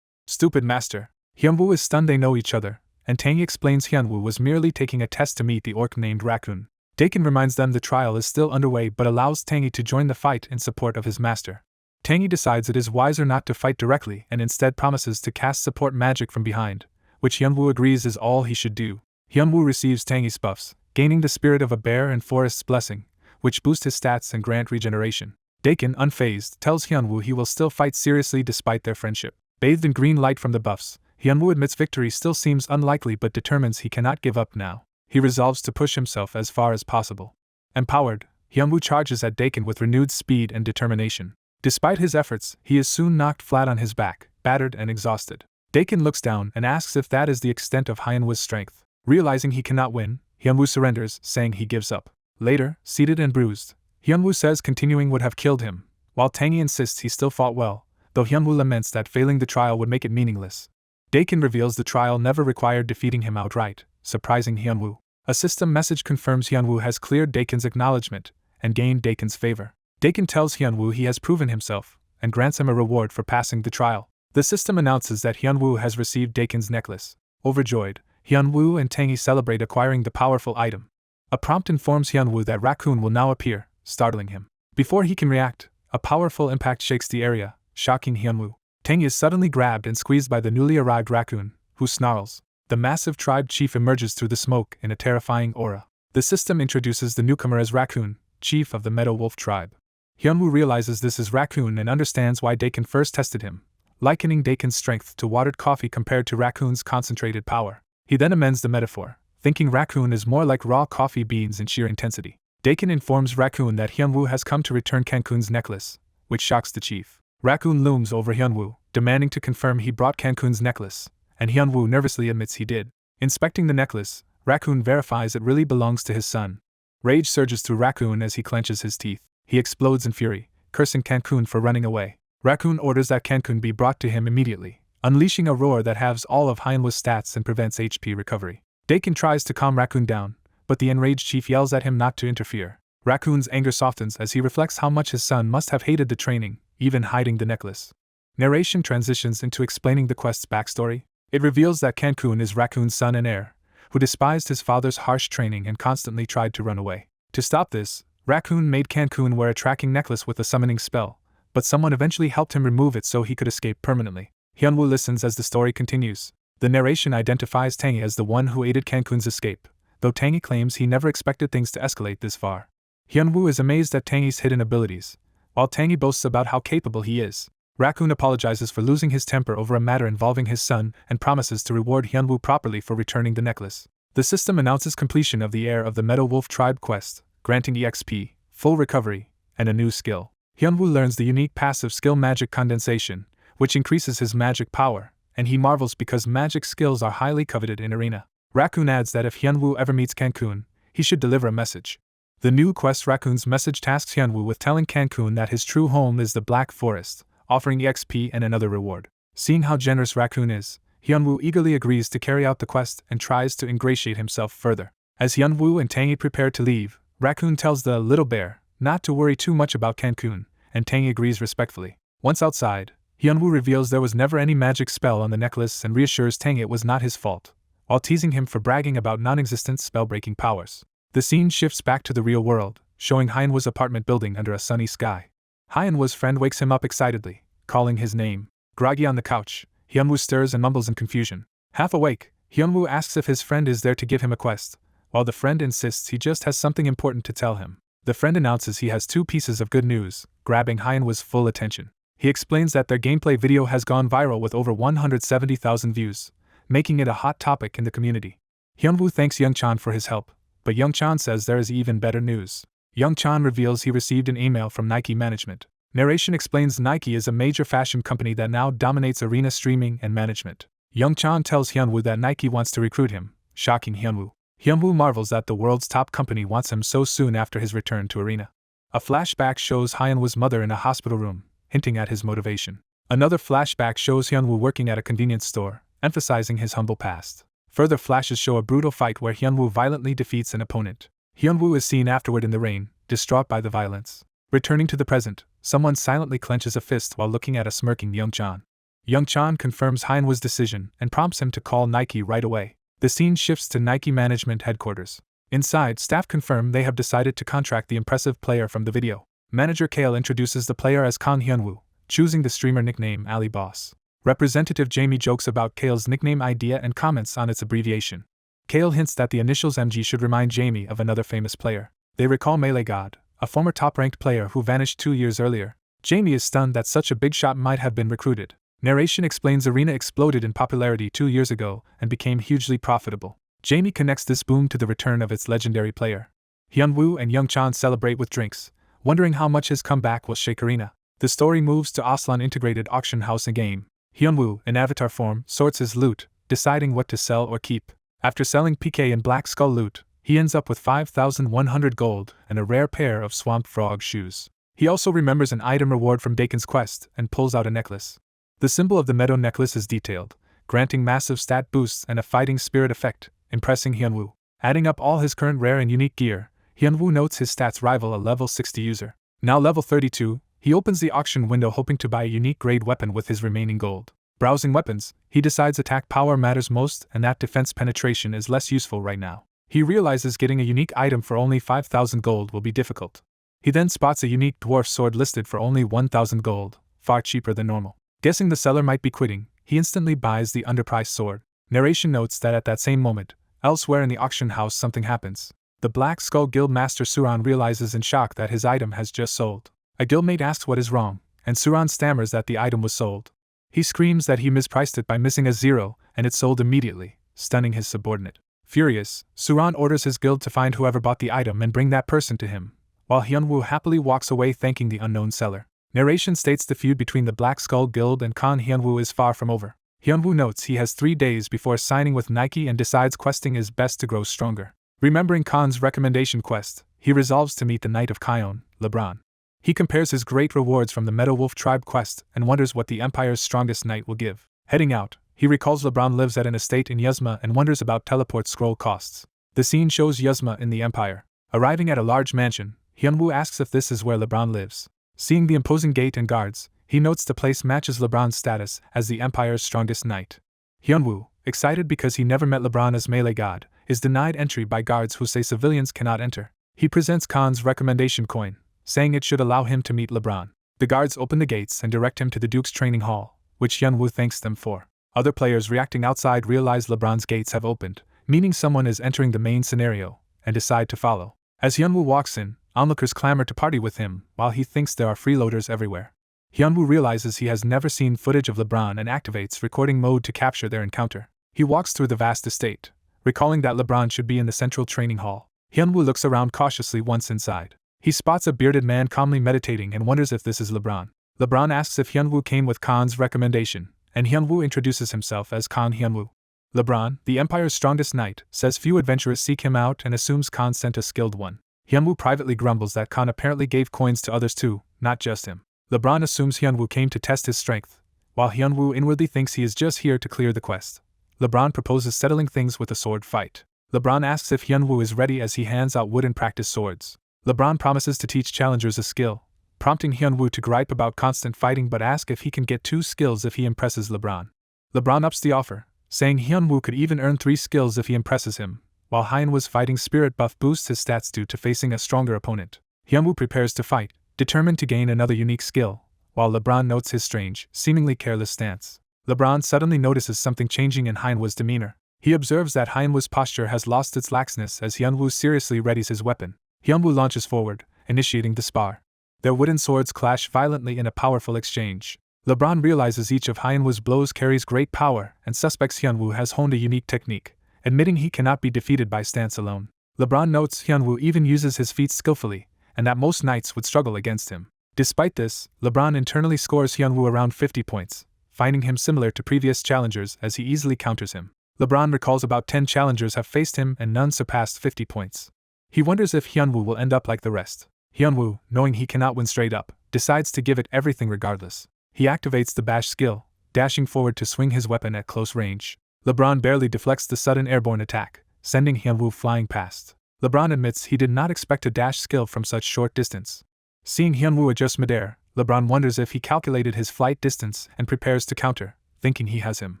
stupid master. Hyunwoo is stunned they know each other, and Tangy explains Hyunwoo was merely taking a test to meet the orc named Raccoon. Dakin reminds them the trial is still underway but allows Tangy to join the fight in support of his master. Tangy decides it is wiser not to fight directly and instead promises to cast support magic from behind, which Hyunwoo agrees is all he should do. Hyunwoo receives Tangy's buffs, gaining the spirit of a bear and forest's blessing, which boost his stats and grant regeneration. Dakin, unfazed, tells Hyunwoo he will still fight seriously despite their friendship. Bathed in green light from the buffs, Hyunwoo admits victory still seems unlikely but determines he cannot give up now. He resolves to push himself as far as possible. Empowered, Hyunwoo charges at Dakin with renewed speed and determination. Despite his efforts, he is soon knocked flat on his back, battered and exhausted. Dakin looks down and asks if that is the extent of Hyunwoo's strength. Realizing he cannot win, Hyunwoo surrenders, saying he gives up. Later, seated and bruised, Hyunwoo says continuing would have killed him, while Tangy insists he still fought well, though Hyunwoo laments that failing the trial would make it meaningless. Dakin reveals the trial never required defeating him outright, surprising Hyunwoo. A system message confirms Hyunwoo has cleared Dakin's acknowledgement and gained Dakin's favor. Dakin tells Hyunwoo he has proven himself and grants him a reward for passing the trial. The system announces that Hyunwoo has received Dakin's necklace. Overjoyed, Hyunwoo and Tangy celebrate acquiring the powerful item. A prompt informs Hyunwoo that Raccoon will now appear, startling him. Before he can react, a powerful impact shakes the area, shocking Hyunwoo. Tangy is suddenly grabbed and squeezed by the newly arrived Raccoon, who snarls. The massive tribe chief emerges through the smoke in a terrifying aura. The system introduces the newcomer as Raccoon, chief of the Meadow Wolf tribe. Hyunwoo realizes this is Raccoon and understands why Dakin first tested him, likening Dakin's strength to watered coffee compared to Raccoon's concentrated power. He then amends the metaphor, thinking Raccoon is more like raw coffee beans in sheer intensity. Dakin informs Raccoon that Hyunwoo has come to return Cancun's necklace, which shocks the chief. Raccoon looms over Hyunwoo, demanding to confirm he brought Cancun's necklace, and Hyunwoo nervously admits he did. Inspecting the necklace, Raccoon verifies it really belongs to his son. Rage surges through Raccoon as he clenches his teeth. He explodes in fury, cursing Cancun for running away. Raccoon orders that Cancun be brought to him immediately, unleashing a roar that halves all of Hyunwoo's stats and prevents HP recovery. Dakin tries to calm Raccoon down, but the enraged chief yells at him not to interfere. Raccoon's anger softens as he reflects how much his son must have hated the training, even hiding the necklace. Narration transitions into explaining the quest's backstory. It reveals that Cancun is Raccoon's son and heir, who despised his father's harsh training and constantly tried to run away. To stop this, Raccoon made Cancun wear a tracking necklace with a summoning spell, but someone eventually helped him remove it so he could escape permanently. Hyunwoo listens as the story continues. The narration identifies Tangy as the one who aided Cancun's escape, though Tangy claims he never expected things to escalate this far. Hyunwoo is amazed at Tangy's hidden abilities, while Tangy boasts about how capable he is. Raccoon apologizes for losing his temper over a matter involving his son and promises to reward Hyunwoo properly for returning the necklace. The system announces completion of the Heir of the Meadow Wolf Tribe quest, granting EXP, full recovery, and a new skill. Hyunwoo learns the unique passive skill Magic Condensation, which increases his magic power, and he marvels because magic skills are highly coveted in Arena. Raccoon adds that if Hyunwoo ever meets Cancun, he should deliver a message. The new quest Raccoon's message tasks Hyunwoo with telling Cancun that his true home is the Black Forest, offering EXP and another reward. Seeing how generous Raccoon is, Hyunwoo eagerly agrees to carry out the quest and tries to ingratiate himself further. As Hyunwoo and Tangi prepare to leave, Raccoon tells the little bear not to worry too much about Cancun, and Tangi agrees respectfully. Once outside, Hyunwoo reveals there was never any magic spell on the necklace and reassures Tangi it was not his fault, while teasing him for bragging about non-existent spell-breaking powers. The scene shifts back to the real world, showing Hyunwoo's apartment building under a sunny sky. Hyunwoo's friend wakes him up excitedly, calling his name. Groggy on the couch, Hyunwoo stirs and mumbles in confusion. Half awake, Hyunwoo asks if his friend is there to give him a quest, while the friend insists he just has something important to tell him. The friend announces he has two pieces of good news, grabbing Hyunwoo's full attention. He explains that their gameplay video has gone viral with over 170,000 views, making it a hot topic in the community. Hyunwoo thanks Youngchan for his help, but Youngchan says there is even better news. Youngchan reveals he received an email from Nike management. Narration explains Nike is a major fashion company that now dominates arena streaming and management. Youngchan tells Hyunwoo that Nike wants to recruit him, shocking Hyunwoo. Hyunwoo marvels that the world's top company wants him so soon after his return to arena. A flashback shows Hyunwoo's mother in a hospital room, hinting at his motivation. Another flashback shows Hyunwoo working at a convenience store, emphasizing his humble past. Further flashes show a brutal fight where Hyunwoo violently defeats an opponent. Hyunwoo is seen afterward in the rain, distraught by the violence. Returning to the present, someone silently clenches a fist while looking at a smirking Youngchan. Youngchan confirms Hyunwoo's decision and prompts him to call Nike right away. The scene shifts to Nike management headquarters. Inside, staff confirm they have decided to contract the impressive player from the video. Manager Kale introduces the player as Kang Hyunwoo, choosing the streamer nickname Ali Boss. Representative Jamie jokes about Kale's nickname idea and comments on its abbreviation. Kale hints that the initials MG should remind Jamie of another famous player. They recall Melee God, a former top-ranked player who vanished 2 years earlier. Jamie is stunned that such a big shot might have been recruited. Narration explains Arena exploded in popularity 2 years ago and became hugely profitable. Jamie connects this boom to the return of its legendary player. Hyunwoo and Youngchan celebrate with drinks, wondering how much his comeback will shake Arena. The story moves to Aslan Integrated Auction House in-game. Hyunwoo, in avatar form, sorts his loot, deciding what to sell or keep. After selling PK and Black Skull loot, he ends up with 5,100 gold and a rare pair of Swamp Frog shoes. He also remembers an item reward from Dakin's quest and pulls out a necklace. The symbol of the meadow necklace is detailed, granting massive stat boosts and a fighting spirit effect, impressing Hyunwoo. Adding up all his current rare and unique gear, Hyunwoo notes his stats rival a level 60 user. Now level 32, he opens the auction window hoping to buy a unique grade weapon with his remaining gold. Browsing weapons, he decides attack power matters most and that defense penetration is less useful right now. He realizes getting a unique item for only 5,000 gold will be difficult. He then spots a unique dwarf sword listed for only 1,000 gold, far cheaper than normal. Guessing the seller might be quitting, he instantly buys the underpriced sword. Narration notes that at that same moment, elsewhere in the auction house something happens. The Black Skull Guild Master Suran realizes in shock that his item has just sold. A guildmate asks what is wrong, and Suran stammers that the item was sold. He screams that he mispriced it by missing a zero, and it sold immediately, stunning his subordinate. Furious, Suran orders his guild to find whoever bought the item and bring that person to him, while Hyunwoo happily walks away thanking the unknown seller. Narration states the feud between the Black Skull Guild and Khan Hyunwoo is far from over. Hyunwoo notes he has 3 days before signing with Nike and decides questing is best to grow stronger. Remembering Khan's recommendation quest, he resolves to meet the Knight of Kion, LeBron. He compares his great rewards from the Meadow Wolf Tribe quest and wonders what the Empire's strongest knight will give. Heading out, he recalls LeBron lives at an estate in Yuzma and wonders about teleport scroll costs. The scene shows Yuzma in the Empire. Arriving at a large mansion, Hyunwoo asks if this is where LeBron lives. Seeing the imposing gate and guards, he notes the place matches LeBron's status as the Empire's strongest knight. Hyunwoo, excited because he never met LeBron as Melee God, is denied entry by guards who say civilians cannot enter. He presents Khan's recommendation coin, saying it should allow him to meet LeBron. The guards open the gates and direct him to the Duke's training hall, which Hyunwoo thanks them for. Other players reacting outside realize LeBron's gates have opened, meaning someone is entering the main scenario, and decide to follow. As Hyunwoo walks in, onlookers clamor to party with him, while he thinks there are freeloaders everywhere. Hyunwoo realizes he has never seen footage of LeBron and activates recording mode to capture their encounter. He walks through the vast estate, recalling that LeBron should be in the central training hall. Hyunwoo looks around cautiously once inside. He spots a bearded man calmly meditating and wonders if this is LeBron. LeBron asks if Hyunwoo came with Khan's recommendation, and Hyunwoo introduces himself as Khan Hyunwoo. LeBron, the Empire's strongest knight, says few adventurers seek him out and assumes Khan sent a skilled one. Hyunwoo privately grumbles that Khan apparently gave coins to others too, not just him. LeBron assumes Hyunwoo came to test his strength, while Hyunwoo inwardly thinks he is just here to clear the quest. LeBron proposes settling things with a sword fight. LeBron asks if Hyunwoo is ready as he hands out wooden practice swords. LeBron promises to teach challengers a skill, prompting Hyunwoo to gripe about constant fighting but ask if he can get 2 skills if he impresses LeBron. LeBron ups the offer, saying Hyunwoo could even earn 3 skills if he impresses him, while Hyunwoo's fighting spirit buff boosts his stats due to facing a stronger opponent. Hyunwoo prepares to fight, determined to gain another unique skill, while LeBron notes his strange, seemingly careless stance. LeBron suddenly notices something changing in Hyunwoo's demeanor. He observes that Hyunwoo's posture has lost its laxness as Hyunwoo seriously readies his weapon. Hyunwoo launches forward, initiating the spar. Their wooden swords clash violently in a powerful exchange. LeBron realizes each of Hyunwoo's blows carries great power and suspects Hyunwoo has honed a unique technique, admitting he cannot be defeated by stance alone. LeBron notes Hyunwoo even uses his feet skillfully, and that most knights would struggle against him. Despite this, LeBron internally scores Hyunwoo around 50 points, finding him similar to previous challengers as he easily counters him. LeBron recalls about 10 challengers have faced him and none surpassed 50 points. He wonders if Hyunwoo will end up like the rest. Hyunwoo, knowing he cannot win straight up, decides to give it everything regardless. He activates the bash skill, dashing forward to swing his weapon at close range. LeBron barely deflects the sudden airborne attack, sending Hyunwoo flying past. LeBron admits he did not expect a dash skill from such short distance. Seeing Hyunwoo adjust midair, LeBron wonders if he calculated his flight distance and prepares to counter, thinking he has him.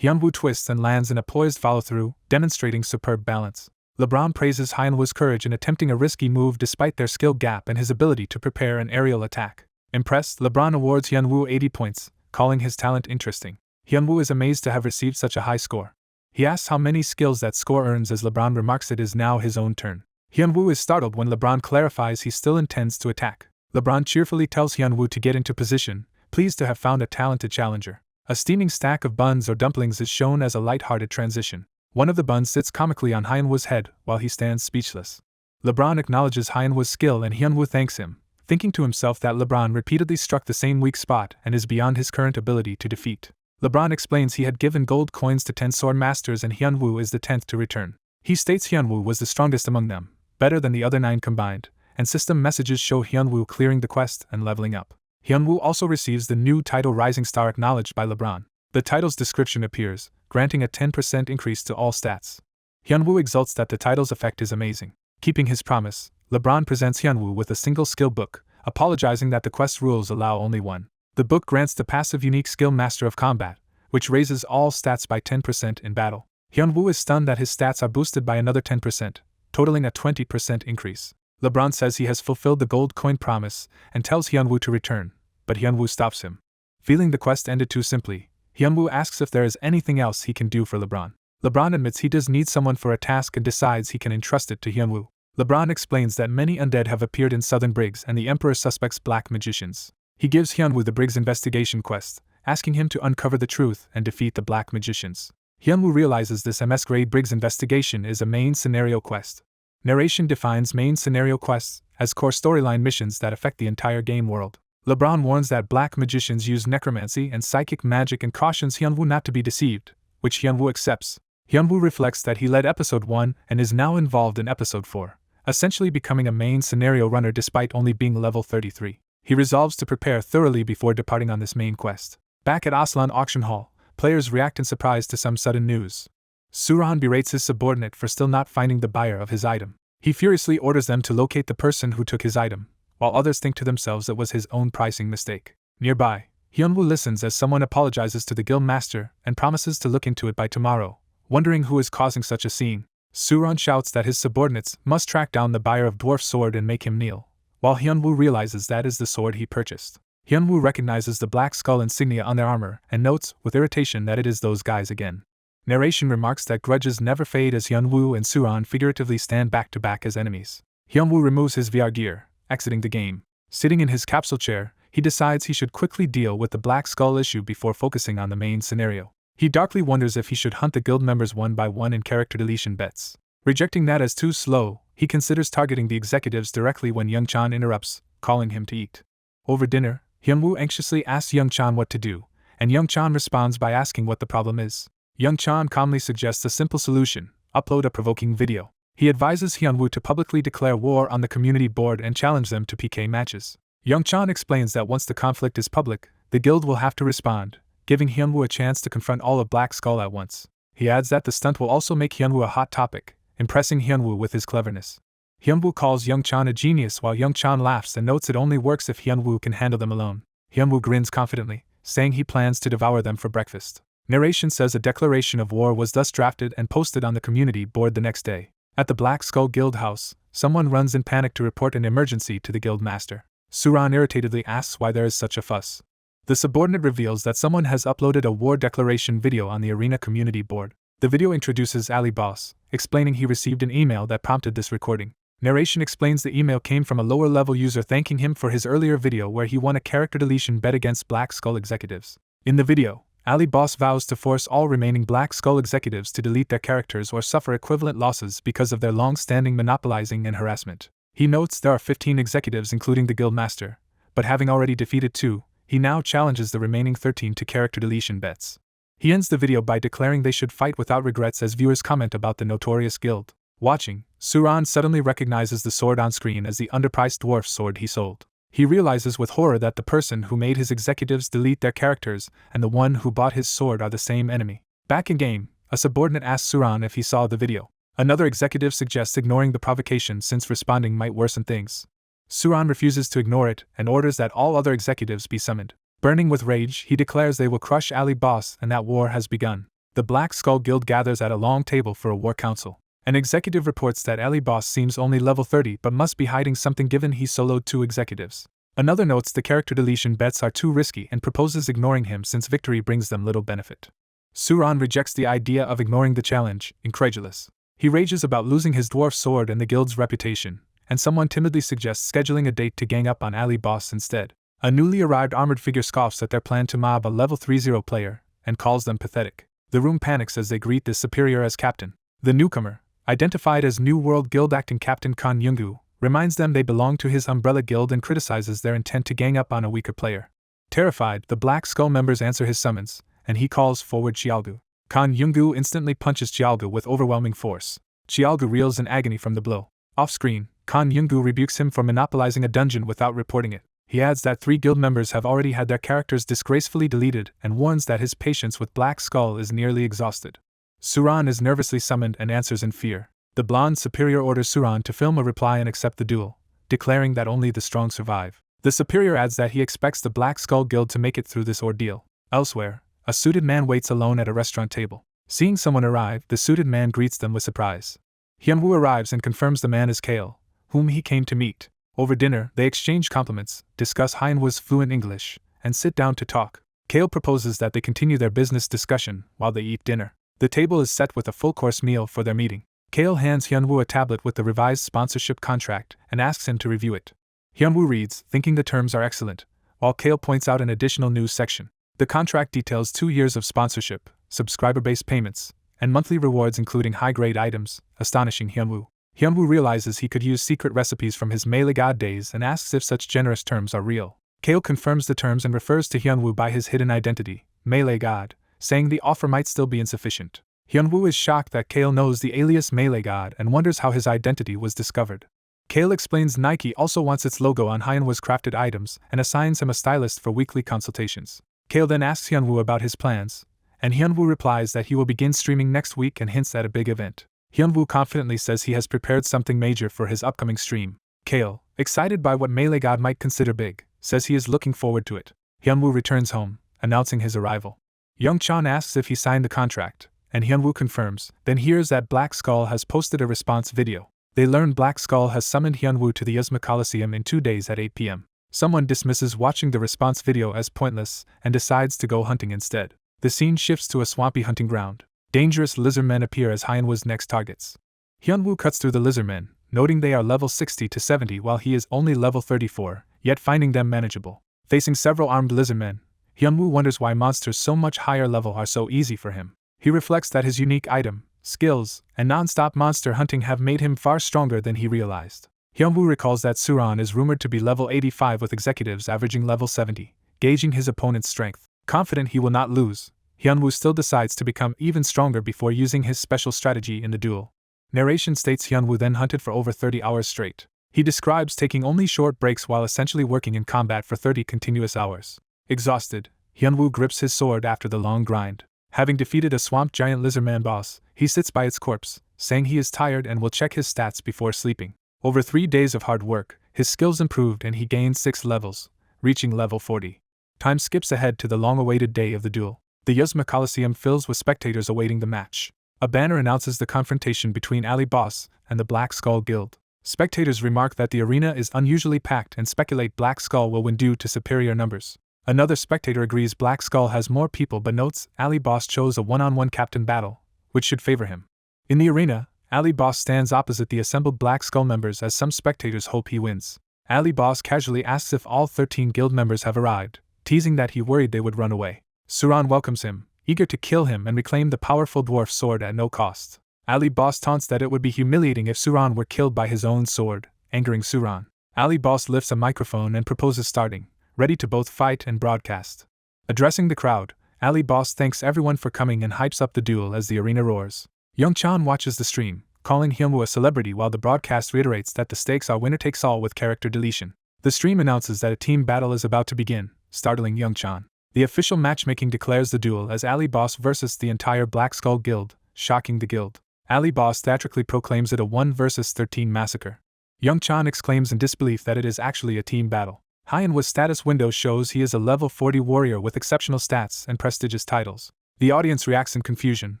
Hyunwoo twists and lands in a poised follow-through, demonstrating superb balance. LeBron praises Hyunwoo's courage in attempting a risky move despite their skill gap and his ability to prepare an aerial attack. Impressed, LeBron awards Hyunwoo 80 points, calling his talent interesting. Hyunwoo is amazed to have received such a high score. He asks how many skills that score earns as LeBron remarks it is now his own turn. Hyunwoo is startled when LeBron clarifies he still intends to attack. LeBron cheerfully tells Hyunwoo to get into position, pleased to have found a talented challenger. A steaming stack of buns or dumplings is shown as a light-hearted transition. One of the buns sits comically on Hyunwoo's head while he stands speechless. LeBron acknowledges Hyunwoo's skill and Hyunwoo thanks him, thinking to himself that LeBron repeatedly struck the same weak spot and is beyond his current ability to defeat. LeBron explains he had given gold coins to 10 sword masters and Hyunwoo is the 10th to return. He states Hyunwoo was the strongest among them, better than the other 9 combined, and system messages show Hyunwoo clearing the quest and leveling up. Hyunwoo also receives the new title Rising Star acknowledged by LeBron. The title's description appears, granting a 10% increase to all stats. Hyunwoo exults that the title's effect is amazing. Keeping his promise, LeBron presents Hyunwoo with a single skill book, apologizing that the quest rules allow only one. The book grants the passive unique skill Master of Combat, which raises all stats by 10% in battle. Hyunwoo is stunned that his stats are boosted by another 10%, totaling a 20% increase. LeBron says he has fulfilled the gold coin promise and tells Hyunwoo to return, but Hyunwoo stops him. Feeling the quest ended too simply, Hyunwoo asks if there is anything else he can do for LeBron. LeBron admits he does need someone for a task and decides he can entrust it to Hyunwoo. LeBron explains that many undead have appeared in Southern Briggs and the Emperor suspects black magicians. He gives Hyunwoo the Briggs investigation quest, asking him to uncover the truth and defeat the black magicians. Hyunwoo realizes this MS-grade Briggs investigation is a main scenario quest. Narration defines main scenario quests as core storyline missions that affect the entire game world. LeBron warns that black magicians use necromancy and psychic magic and cautions Hyunwoo not to be deceived, which Hyunwoo accepts. Hyunwoo reflects that he led Episode 1 and is now involved in Episode 4, essentially becoming a main scenario runner despite only being level 33. He resolves to prepare thoroughly before departing on this main quest. Back at Aslan Auction Hall, players react in surprise to some sudden news. Suran berates his subordinate for still not finding the buyer of his item. He furiously orders them to locate the person who took his item, while others think to themselves it was his own pricing mistake. Nearby, Hyunwoo listens as someone apologizes to the guild master and promises to look into it by tomorrow, wondering who is causing such a scene. Suran shouts that his subordinates must track down the buyer of Dwarf Sword and make him kneel, while Hyunwoo realizes that is the sword he purchased. Hyunwoo recognizes the black skull insignia on their armor and notes with irritation that it is those guys again. Narration remarks that grudges never fade as Hyunwoo and Suran figuratively stand back to back as enemies. Hyunwoo removes his VR gear, exiting the game. Sitting in his capsule chair, he decides he should quickly deal with the Black Skull issue before focusing on the main scenario. He darkly wonders if he should hunt the guild members one by one in character deletion bets. Rejecting that as too slow, he considers targeting the executives directly when Young-chan interrupts, calling him to eat. Over dinner, Hyunwoo anxiously asks Young-chan what to do, and Young-chan responds by asking what the problem is. Young-chan calmly suggests a simple solution: upload a provoking video. He advises Hyunwoo to publicly declare war on the community board and challenge them to PK matches. Young-chan explains that once the conflict is public, the guild will have to respond, giving Hyunwoo a chance to confront all of Black Skull at once. He adds that the stunt will also make Hyunwoo a hot topic, impressing Hyunwoo with his cleverness. Hyunwoo calls Young-chan a genius while Young-chan laughs and notes it only works if Hyunwoo can handle them alone. Hyunwoo grins confidently, saying he plans to devour them for breakfast. Narration says a declaration of war was thus drafted and posted on the community board the next day. At the Black Skull Guild house, someone runs in panic to report an emergency to the guild master. Suran irritatedly asks why there is such a fuss. The subordinate reveals that someone has uploaded a war declaration video on the arena community board. The video introduces Ali Boss, explaining he received an email that prompted this recording. Narration explains the email came from a lower-level user thanking him for his earlier video where he won a character deletion bet against Black Skull executives. In the video, Ali Boss vows to force all remaining Black Skull executives to delete their characters or suffer equivalent losses because of their long-standing monopolizing and harassment. He notes there are 15 executives including the guild master, but having already defeated 2, he now challenges the remaining 13 to character deletion bets. He ends the video by declaring they should fight without regrets as viewers comment about the notorious guild. Watching, Suran suddenly recognizes the sword on screen as the underpriced dwarf sword he sold. He realizes with horror that the person who made his executives delete their characters and the one who bought his sword are the same enemy. Back in game, a subordinate asks Suran if he saw the video. Another executive suggests ignoring the provocation since responding might worsen things. Suran refuses to ignore it and orders that all other executives be summoned. Burning with rage, he declares they will crush Ali Boss and that war has begun. The Black Skull Guild gathers at a long table for a war council. An executive reports that Ali Boss seems only level 30 but must be hiding something given he soloed 2 executives. Another notes the character deletion bets are too risky and proposes ignoring him since victory brings them little benefit. Suran rejects the idea of ignoring the challenge, incredulous. He rages about losing his dwarf sword and the guild's reputation, and someone timidly suggests scheduling a date to gang up on Ali Boss instead. A newly arrived armored figure scoffs at their plan to mob a level 30 player, and calls them pathetic. The room panics as they greet the superior as captain. The newcomer, identified as New World Guild acting captain Kan Young-gu, reminds them they belong to his umbrella guild and criticizes their intent to gang up on a weaker player. Terrified, the Black Skull members answer his summons, and he calls forward Chialgu. Kan Young-gu instantly punches Chialgu with overwhelming force. Chialgu reels in agony from the blow. Off-screen, Kan Young-gu rebukes him for monopolizing a dungeon without reporting it. He adds that 3 guild members have already had their characters disgracefully deleted and warns that his patience with Black Skull is nearly exhausted. Suran is nervously summoned and answers in fear. The blonde superior orders Suran to film a reply and accept the duel, declaring that only the strong survive. The superior adds that he expects the Black Skull Guild to make it through this ordeal. Elsewhere, a suited man waits alone at a restaurant table. Seeing someone arrive, the suited man greets them with surprise. Hyunwoo arrives and confirms the man is Kale, whom he came to meet. Over dinner, they exchange compliments, discuss Hyunwoo's fluent English, and sit down to talk. Kale proposes that they continue their business discussion while they eat dinner. The table is set with a full-course meal for their meeting. Kale hands Hyunwoo a tablet with the revised sponsorship contract and asks him to review it. Hyunwoo reads, thinking the terms are excellent, while Kale points out an additional news section. The contract details 2 years of sponsorship, subscriber-based payments, and monthly rewards including high-grade items, astonishing Hyunwoo. Hyunwoo realizes he could use secret recipes from his melee god days and asks if such generous terms are real. Kale confirms the terms and refers to Hyunwoo by his hidden identity, melee god, saying the offer might still be insufficient. Hyunwoo is shocked that Kale knows the alias melee god and wonders how his identity was discovered. Kale explains Nike also wants its logo on Hyunwoo's crafted items and assigns him a stylist for weekly consultations. Kale then asks Hyunwoo about his plans, and Hyunwoo replies that he will begin streaming next week and hints at a big event. Hyunwoo confidently says he has prepared something major for his upcoming stream. Kale, excited by what melee god might consider big, says he is looking forward to it. Hyunwoo returns home, announcing his arrival. Young-chan asks if he signed the contract, and Hyunwoo confirms, then hears that Black Skull has posted a response video. They learn Black Skull has summoned Hyunwoo to the Yuzma Coliseum in 2 days at 8 p.m. Someone dismisses watching the response video as pointless and decides to go hunting instead. The scene shifts to a swampy hunting ground. Dangerous lizardmen appear as Hyunwoo's next targets. Hyunwoo cuts through the lizardmen, noting they are level 60 to 70 while he is only level 34, yet finding them manageable. Facing several armed lizardmen, Hyunwoo wonders why monsters so much higher level are so easy for him. He reflects that his unique item, skills, and non-stop monster hunting have made him far stronger than he realized. Hyunwoo recalls that Suran is rumored to be level 85 with executives averaging level 70, gauging his opponent's strength. Confident he will not lose, Hyunwoo still decides to become even stronger before using his special strategy in the duel. Narration states Hyunwoo then hunted for over 30 hours straight. He describes taking only short breaks while essentially working in combat for 30 continuous hours. Exhausted, Hyunwoo grips his sword after the long grind. Having defeated a swamp giant lizardman boss, he sits by its corpse, saying he is tired and will check his stats before sleeping. Over 3 days of hard work, his skills improved and he gained 6 levels, reaching level 40. Time skips ahead to the long-awaited day of the duel. The Yuzma Coliseum fills with spectators awaiting the match. A banner announces the confrontation between Ali Boss and the Black Skull Guild. Spectators remark that the arena is unusually packed and speculate Black Skull will win due to superior numbers. Another spectator agrees Black Skull has more people but notes Ali Boss chose a one-on-one captain battle, which should favor him. In the arena, Ali Boss stands opposite the assembled Black Skull members as some spectators hope he wins. Ali Boss casually asks if all 13 guild members have arrived, teasing that he worried they would run away. Suran welcomes him, eager to kill him and reclaim the powerful dwarf sword at no cost. Ali Boss taunts that it would be humiliating if Suran were killed by his own sword, angering Suran. Ali Boss lifts a microphone and proposes starting, ready to both fight and broadcast. Addressing the crowd, Ali Boss thanks everyone for coming and hypes up the duel as the arena roars. Young-chan watches the stream, calling Hyunwoo a celebrity while the broadcast reiterates that the stakes are winner-takes-all with character deletion. The stream announces that a team battle is about to begin, startling Young-chan. The official matchmaking declares the duel as Ali Boss versus the entire Black Skull Guild, shocking the guild. Ali Boss theatrically proclaims it a 1 versus 13 massacre. Young-chan exclaims in disbelief that it is actually a team battle. Hyunwoo's status window shows he is a level 40 warrior with exceptional stats and prestigious titles. The audience reacts in confusion,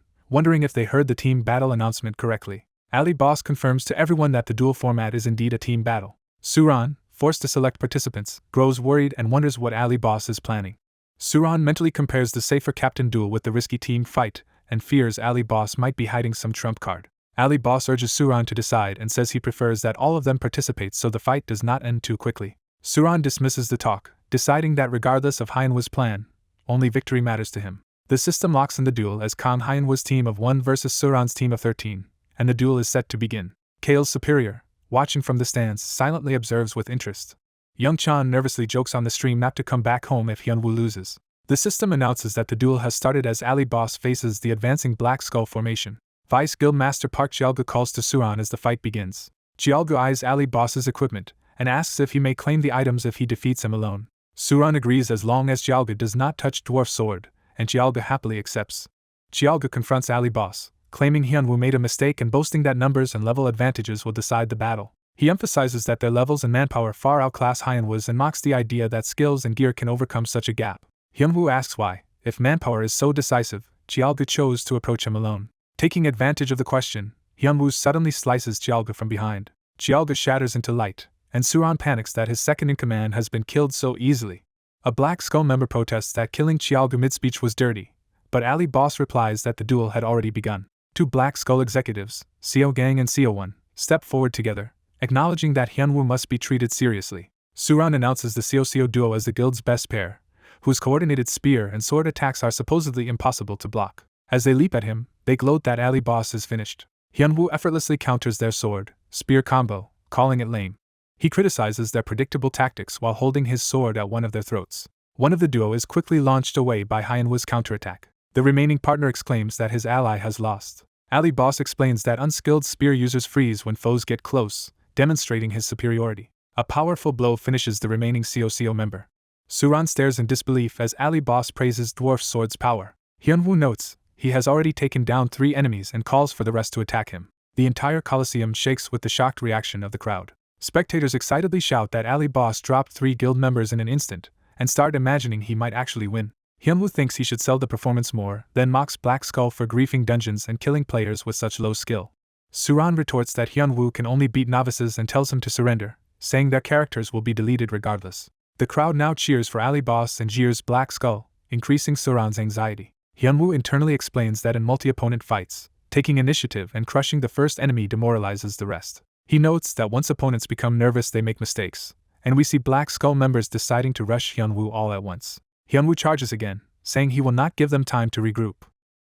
wondering if they heard the team battle announcement correctly. Ali Boss confirms to everyone that the duel format is indeed a team battle. Suran, forced to select participants, grows worried and wonders what Ali Boss is planning. Suran mentally compares the safer captain duel with the risky team fight, and fears Ali Boss might be hiding some trump card. Ali Boss urges Suran to decide and says he prefers that all of them participate so the fight does not end too quickly. Suran dismisses the talk, deciding that regardless of Hyunwoo's plan, only victory matters to him. The system locks in the duel as Kang Hyunwoo's team of 1 versus Suran's team of 13, and the duel is set to begin. Kale's superior, watching from the stands, silently observes with interest. Young-chan nervously jokes on the stream not to come back home if Hyunwoo loses. The system announces that the duel has started as Ali Boss faces the advancing Black Skull formation. Vice Guild Master Park Jialga calls to Suran as the fight begins. Jialga eyes Ali Boss's equipment and asks if he may claim the items if he defeats him alone. Suran agrees as long as Jialga does not touch dwarf sword, and Jialga happily accepts. Jialga confronts Ali Boss, claiming Hyunwoo made a mistake and boasting that numbers and level advantages will decide the battle. He emphasizes that their levels and manpower far outclass Hyunwoo's and mocks the idea that skills and gear can overcome such a gap. Hyunwoo asks why, if manpower is so decisive, Jialga chose to approach him alone. Taking advantage of the question, Hyunwoo suddenly slices Jialga from behind. Jialga shatters into light, and Suran panics that his second-in-command has been killed so easily. A Black Skull member protests that killing Jialga mid-speech was dirty, but Ali Boss replies that the duel had already begun. 2 Black Skull executives, Seo Gang and Seo-1, step forward together, acknowledging that Hyunwoo must be treated seriously. Suran announces the Seo-Seo duo as the guild's best pair, whose coordinated spear and sword attacks are supposedly impossible to block. As they leap at him, they gloat that Ali Boss is finished. Hyunwoo effortlessly counters their sword-spear combo, calling it lame. He criticizes their predictable tactics while holding his sword at one of their throats. One of the duo is quickly launched away by Hyunwoo's counterattack. The remaining partner exclaims that his ally has lost. Ali Boss explains that unskilled spear users freeze when foes get close, demonstrating his superiority. A powerful blow finishes the remaining Seo-Seo member. Suran stares in disbelief as Ali Boss praises Dwarf Sword's power. Hyunwoo notes he has already taken down 3 enemies and calls for the rest to attack him. The entire coliseum shakes with the shocked reaction of the crowd. Spectators excitedly shout that Ali Boss dropped 3 guild members in an instant, and start imagining he might actually win. Hyunwoo thinks he should sell the performance more, then mocks Black Skull for griefing dungeons and killing players with such low skill. Suran retorts that Hyunwoo can only beat novices and tells him to surrender, saying their characters will be deleted regardless. The crowd now cheers for Ali Boss and jeers Black Skull, increasing Suran's anxiety. Hyunwoo internally explains that in multi-opponent fights, taking initiative and crushing the first enemy demoralizes the rest. He notes that once opponents become nervous they make mistakes, and we see Black Skull members deciding to rush Hyunwoo all at once. Hyunwoo charges again, saying he will not give them time to regroup.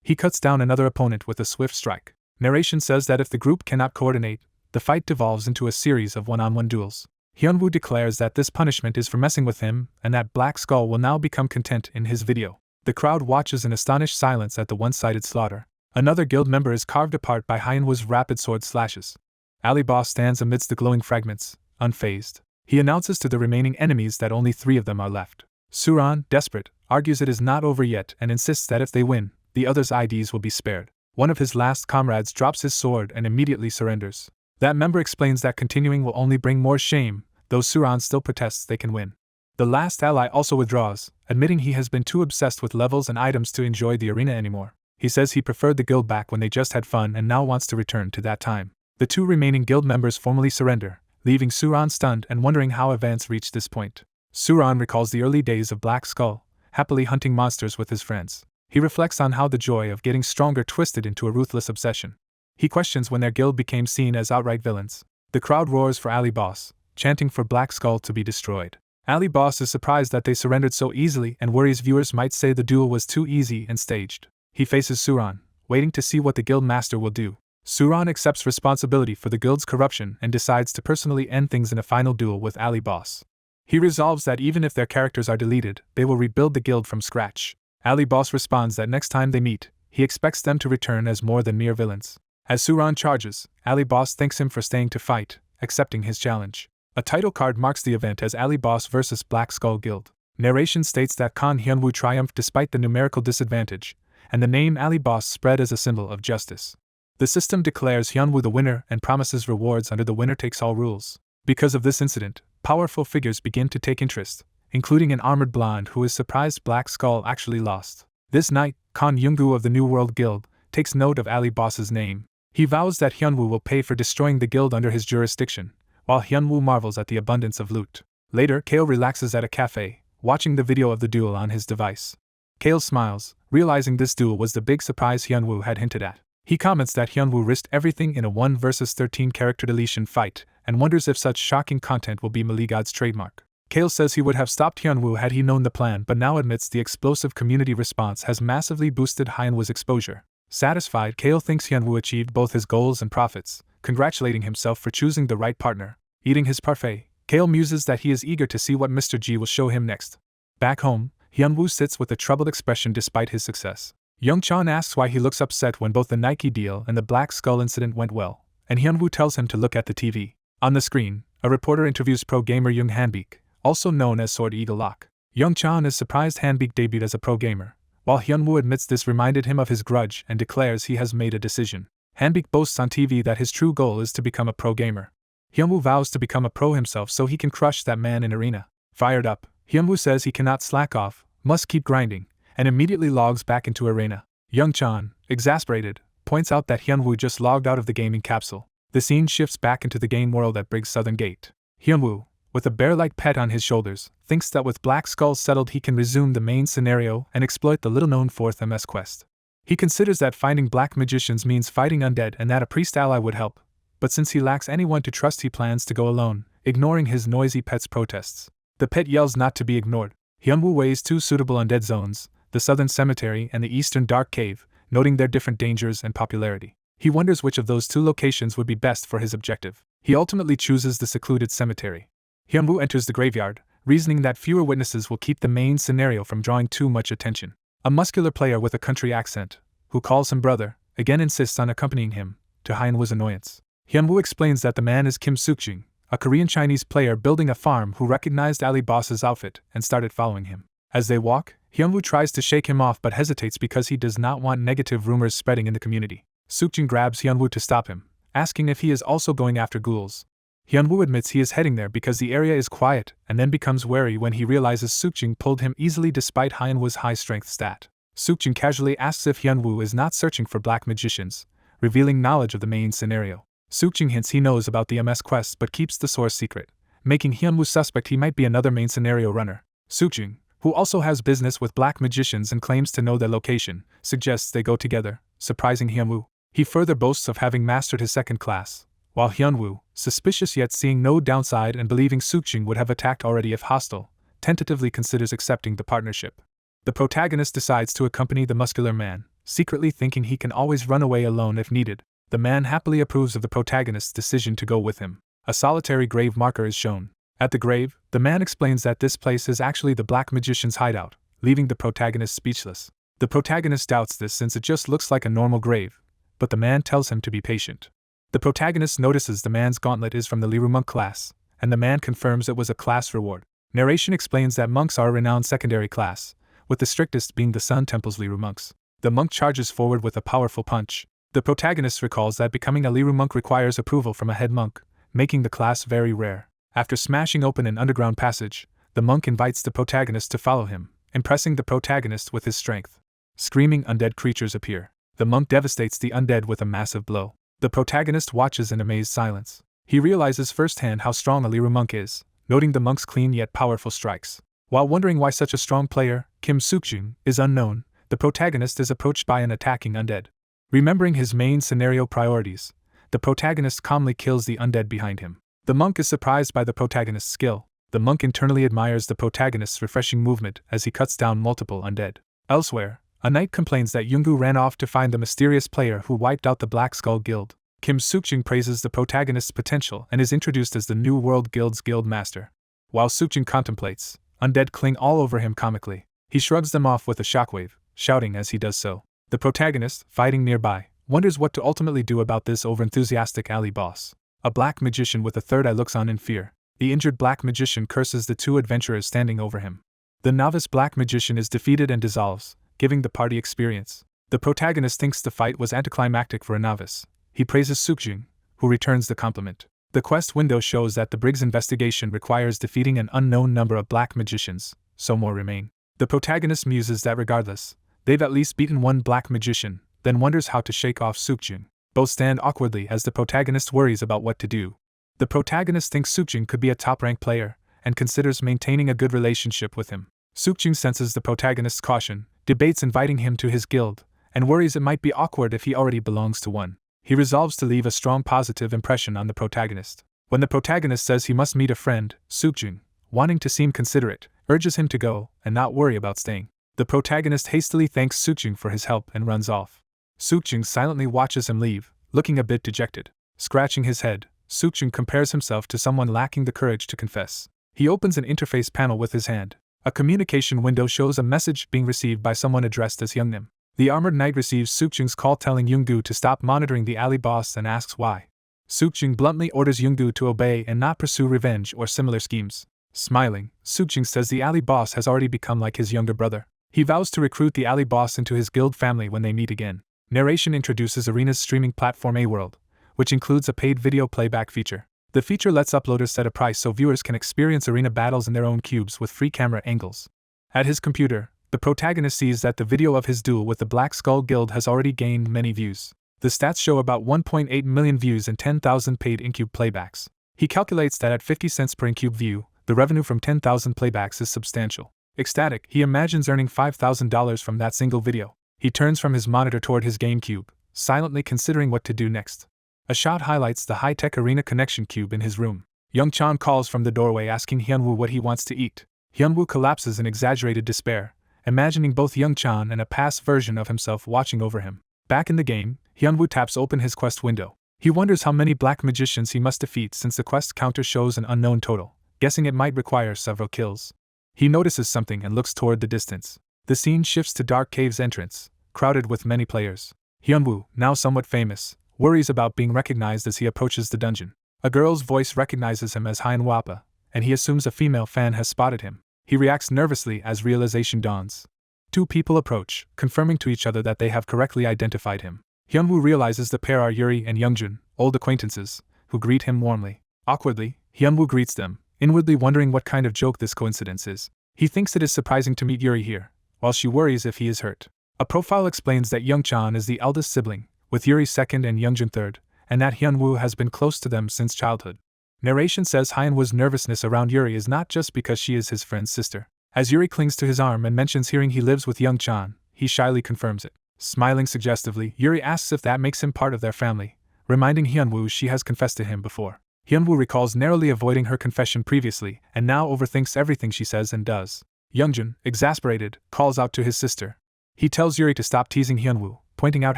He cuts down another opponent with a swift strike. Narration says that if the group cannot coordinate, the fight devolves into a series of one-on-one duels. Hyunwoo declares that this punishment is for messing with him and that Black Skull will now become content in his video. The crowd watches in astonished silence at the one-sided slaughter. Another guild member is carved apart by Hyunwoo's rapid sword slashes. Ali Boss stands amidst the glowing fragments, unfazed. He announces to the remaining enemies that only 3 of them are left. Suran, desperate, argues it is not over yet and insists that if they win, the others' IDs will be spared. One of his last comrades drops his sword and immediately surrenders. That member explains that continuing will only bring more shame, though Suran still protests they can win. The last ally also withdraws, admitting he has been too obsessed with levels and items to enjoy the arena anymore. He says he preferred the guild back when they just had fun and now wants to return to that time. The 2 remaining guild members formally surrender, leaving Suran stunned and wondering how events reached this point. Suran recalls the early days of Black Skull, happily hunting monsters with his friends. He reflects on how the joy of getting stronger twisted into a ruthless obsession. He questions when their guild became seen as outright villains. The crowd roars for Ali Boss, chanting for Black Skull to be destroyed. Ali Boss is surprised that they surrendered so easily and worries viewers might say the duel was too easy and staged. He faces Suran, waiting to see what the guild master will do. Suran accepts responsibility for the guild's corruption and decides to personally end things in a final duel with Ali Boss. He resolves that even if their characters are deleted, they will rebuild the guild from scratch. Ali Boss responds that next time they meet, he expects them to return as more than mere villains. As Suran charges, Ali Boss thanks him for staying to fight, accepting his challenge. A title card marks the event as Ali Boss vs. Black Skull Guild. Narration states that Khan Hyunwoo triumphed despite the numerical disadvantage, and the name Ali Boss spread as a symbol of justice. The system declares Hyunwoo the winner and promises rewards under the winner-takes-all rules. Because of this incident, powerful figures begin to take interest, including an armored blonde who is surprised Black Skull actually lost. This night, Khan Younggu of the New World Guild takes note of Ali Boss's name. He vows that Hyunwoo will pay for destroying the guild under his jurisdiction, while Hyunwoo marvels at the abundance of loot. Later, Kale relaxes at a cafe, watching the video of the duel on his device. Kale smiles, realizing this duel was the big surprise Hyunwoo had hinted at. He comments that Hyunwoo risked everything in a 1 vs 13 character deletion fight, and wonders if such shocking content will be Maligod's trademark. Kale says he would have stopped Hyunwoo had he known the plan, but now admits the explosive community response has massively boosted Hyunwoo's exposure. Satisfied, Kale thinks Hyunwoo achieved both his goals and profits, congratulating himself for choosing the right partner. Eating his parfait, Kale muses that he is eager to see what Mr. G will show him next. Back home, Hyunwoo sits with a troubled expression despite his success. Young-chan asks why he looks upset when both the Nike deal and the Black Skull incident went well, and Hyunwoo tells him to look at the TV. On the screen, a reporter interviews pro gamer Young Hanbeek, also known as Sword Eagle Lock. Young-chan is surprised Hanbeek debuted as a pro gamer, while Hyunwoo admits this reminded him of his grudge and declares he has made a decision. Hanbeek boasts on TV that his true goal is to become a pro gamer. Hyunwoo vows to become a pro himself so he can crush that man in arena. Fired up, Hyunwoo says he cannot slack off, must keep grinding, and immediately logs back into arena. Young-chan, exasperated, points out that Hyunwoo just logged out of the gaming capsule. The scene shifts back into the game world at Briggs Southern Gate. Hyunwoo, with a bear-like pet on his shoulders, thinks that with Black Skull settled he can resume the main scenario and exploit the little-known 4th MS quest. He considers that finding black magicians means fighting undead and that a priest ally would help, but since he lacks anyone to trust he plans to go alone, ignoring his noisy pet's protests. The pet yells not to be ignored. Hyunwoo weighs 2 suitable undead zones, the Southern Cemetery and the Eastern Dark Cave, noting their different dangers and popularity. He wonders which of those 2 locations would be best for his objective. He ultimately chooses the secluded cemetery. Hyunwoo enters the graveyard, reasoning that fewer witnesses will keep the main scenario from drawing too much attention. A muscular player with a country accent, who calls him brother, again insists on accompanying him, to Hyunwoo's annoyance. Hyunwoo explains that the man is Kim Sukjing, a Korean-Chinese player building a farm who recognized Ali Boss's outfit and started following him. As they walk, Hyunwoo tries to shake him off but hesitates because he does not want negative rumors spreading in the community. Sukjing grabs Hyunwoo to stop him, asking if he is also going after ghouls. Hyunwoo admits he is heading there because the area is quiet and then becomes wary when he realizes Sukjing pulled him easily despite Hyunwoo's high-strength stat. Sukjing casually asks if Hyunwoo is not searching for black magicians, revealing knowledge of the main scenario. Sukjing hints he knows about the MS quest but keeps the source secret, making Hyunwoo suspect he might be another main scenario runner. Sukjing, who also has business with black magicians and claims to know their location, suggests they go together, surprising Hyunwoo. He further boasts of having mastered his second class, while Hyunwoo, suspicious yet seeing no downside and believing Sukjin would have attacked already if hostile, tentatively considers accepting the partnership. The protagonist decides to accompany the muscular man, secretly thinking he can always run away alone if needed. The man happily approves of the protagonist's decision to go with him. A solitary grave marker is shown. At the grave, the man explains that this place is actually the Black Magician's hideout, leaving the protagonist speechless. The protagonist doubts this since it just looks like a normal grave, but the man tells him to be patient. The protagonist notices the man's gauntlet is from the Liru monk class, and the man confirms it was a class reward. Narration explains that monks are a renowned secondary class, with the strictest being the Sun Temple's Liru monks. The monk charges forward with a powerful punch. The protagonist recalls that becoming a Liru monk requires approval from a head monk, making the class very rare. After smashing open an underground passage, the monk invites the protagonist to follow him, impressing the protagonist with his strength. Screaming undead creatures appear. The monk devastates the undead with a massive blow. The protagonist watches in amazed silence. He realizes firsthand how strong a Liru monk is, noting the monk's clean yet powerful strikes. While wondering why such a strong player, Kim Sukjin, is unknown, the protagonist is approached by an attacking undead. Remembering his main scenario priorities, the protagonist calmly kills the undead behind him. The monk is surprised by the protagonist's skill. The monk internally admires the protagonist's refreshing movement as he cuts down multiple undead. Elsewhere, a knight complains that Yoongu ran off to find the mysterious player who wiped out the Black Skull Guild. Kim Sukjin praises the protagonist's potential and is introduced as the New World Guild's guild master. While Sukjin contemplates, undead cling all over him comically. He shrugs them off with a shockwave, shouting as he does so. The protagonist, fighting nearby, wonders what to ultimately do about this overenthusiastic alley boss. A black magician with a third eye looks on in fear. The injured black magician curses the two adventurers standing over him. The novice black magician is defeated and dissolves, giving the party experience. The protagonist thinks the fight was anticlimactic for a novice. He praises Sukjin, who returns the compliment. The quest window shows that the Briggs investigation requires defeating an unknown number of black magicians, so more remain. The protagonist muses that regardless, they've at least beaten one black magician, then wonders how to shake off Sukjin. Both stand awkwardly as the protagonist worries about what to do. The protagonist thinks Sukjin could be a top-ranked player, and considers maintaining a good relationship with him. Sukjin senses the protagonist's caution, debates inviting him to his guild, and worries it might be awkward if he already belongs to one. He resolves to leave a strong positive impression on the protagonist. When the protagonist says he must meet a friend, Sukjin, wanting to seem considerate, urges him to go and not worry about staying. The protagonist hastily thanks Sukjin for his help and runs off. Sukjin silently watches him leave, looking a bit dejected. Scratching his head, Sukjin compares himself to someone lacking the courage to confess. He opens an interface panel with his hand. A communication window shows a message being received by someone addressed as Youngnim. The armored knight receives Sukjin's call telling Yoongu to stop monitoring the alley boss and asks why. Sukjin bluntly orders Yoongu to obey and not pursue revenge or similar schemes. Smiling, Sukjin says the alley boss has already become like his younger brother. He vows to recruit the alley boss into his guild family when they meet again. Narration introduces Arena's streaming platform A-World, which includes a paid video playback feature. The feature lets uploaders set a price so viewers can experience arena battles in their own cubes with free camera angles. At his computer, the protagonist sees that the video of his duel with the Black Skull Guild has already gained many views. The stats show about 1.8 million views and 10,000 paid in-cube playbacks. He calculates that at 50 cents per in-cube view, the revenue from 10,000 playbacks is substantial. Ecstatic, he imagines earning $5,000 from that single video. He turns from his monitor toward his GameCube, silently considering what to do next. A shot highlights the high-tech arena connection cube in his room. Young-chan calls from the doorway asking Hyunwoo what he wants to eat. Hyunwoo collapses in exaggerated despair, imagining both Young-chan and a past version of himself watching over him. Back in the game, Hyunwoo taps open his quest window. He wonders how many black magicians he must defeat since the quest counter shows an unknown total, guessing it might require several kills. He notices something and looks toward the distance. The scene shifts to Dark Cave's entrance, crowded with many players. Hyunwoo, now somewhat famous, worries about being recognized as he approaches the dungeon. A girl's voice recognizes him as Hyunwappa, and he assumes a female fan has spotted him. He reacts nervously as realization dawns. Two people approach, confirming to each other that they have correctly identified him. Hyunwoo realizes the pair are Yuri and Youngjun, old acquaintances, who greet him warmly. Awkwardly, Hyunwoo greets them, inwardly wondering what kind of joke this coincidence is. He thinks it is surprising to meet Yuri here, while she worries if he is hurt. A profile explains that Young-chan is the eldest sibling, with Yuri second and Youngjun third, and that Hyunwoo has been close to them since childhood. Narration says Hyunwoo's nervousness around Yuri is not just because she is his friend's sister. As Yuri clings to his arm and mentions hearing he lives with Young-chan, he shyly confirms it. Smiling suggestively, Yuri asks if that makes him part of their family, reminding Hyunwoo she has confessed to him before. Hyunwoo recalls narrowly avoiding her confession previously and now overthinks everything she says and does. Youngjun, exasperated, calls out to his sister. He tells Yuri to stop teasing Hyunwoo, pointing out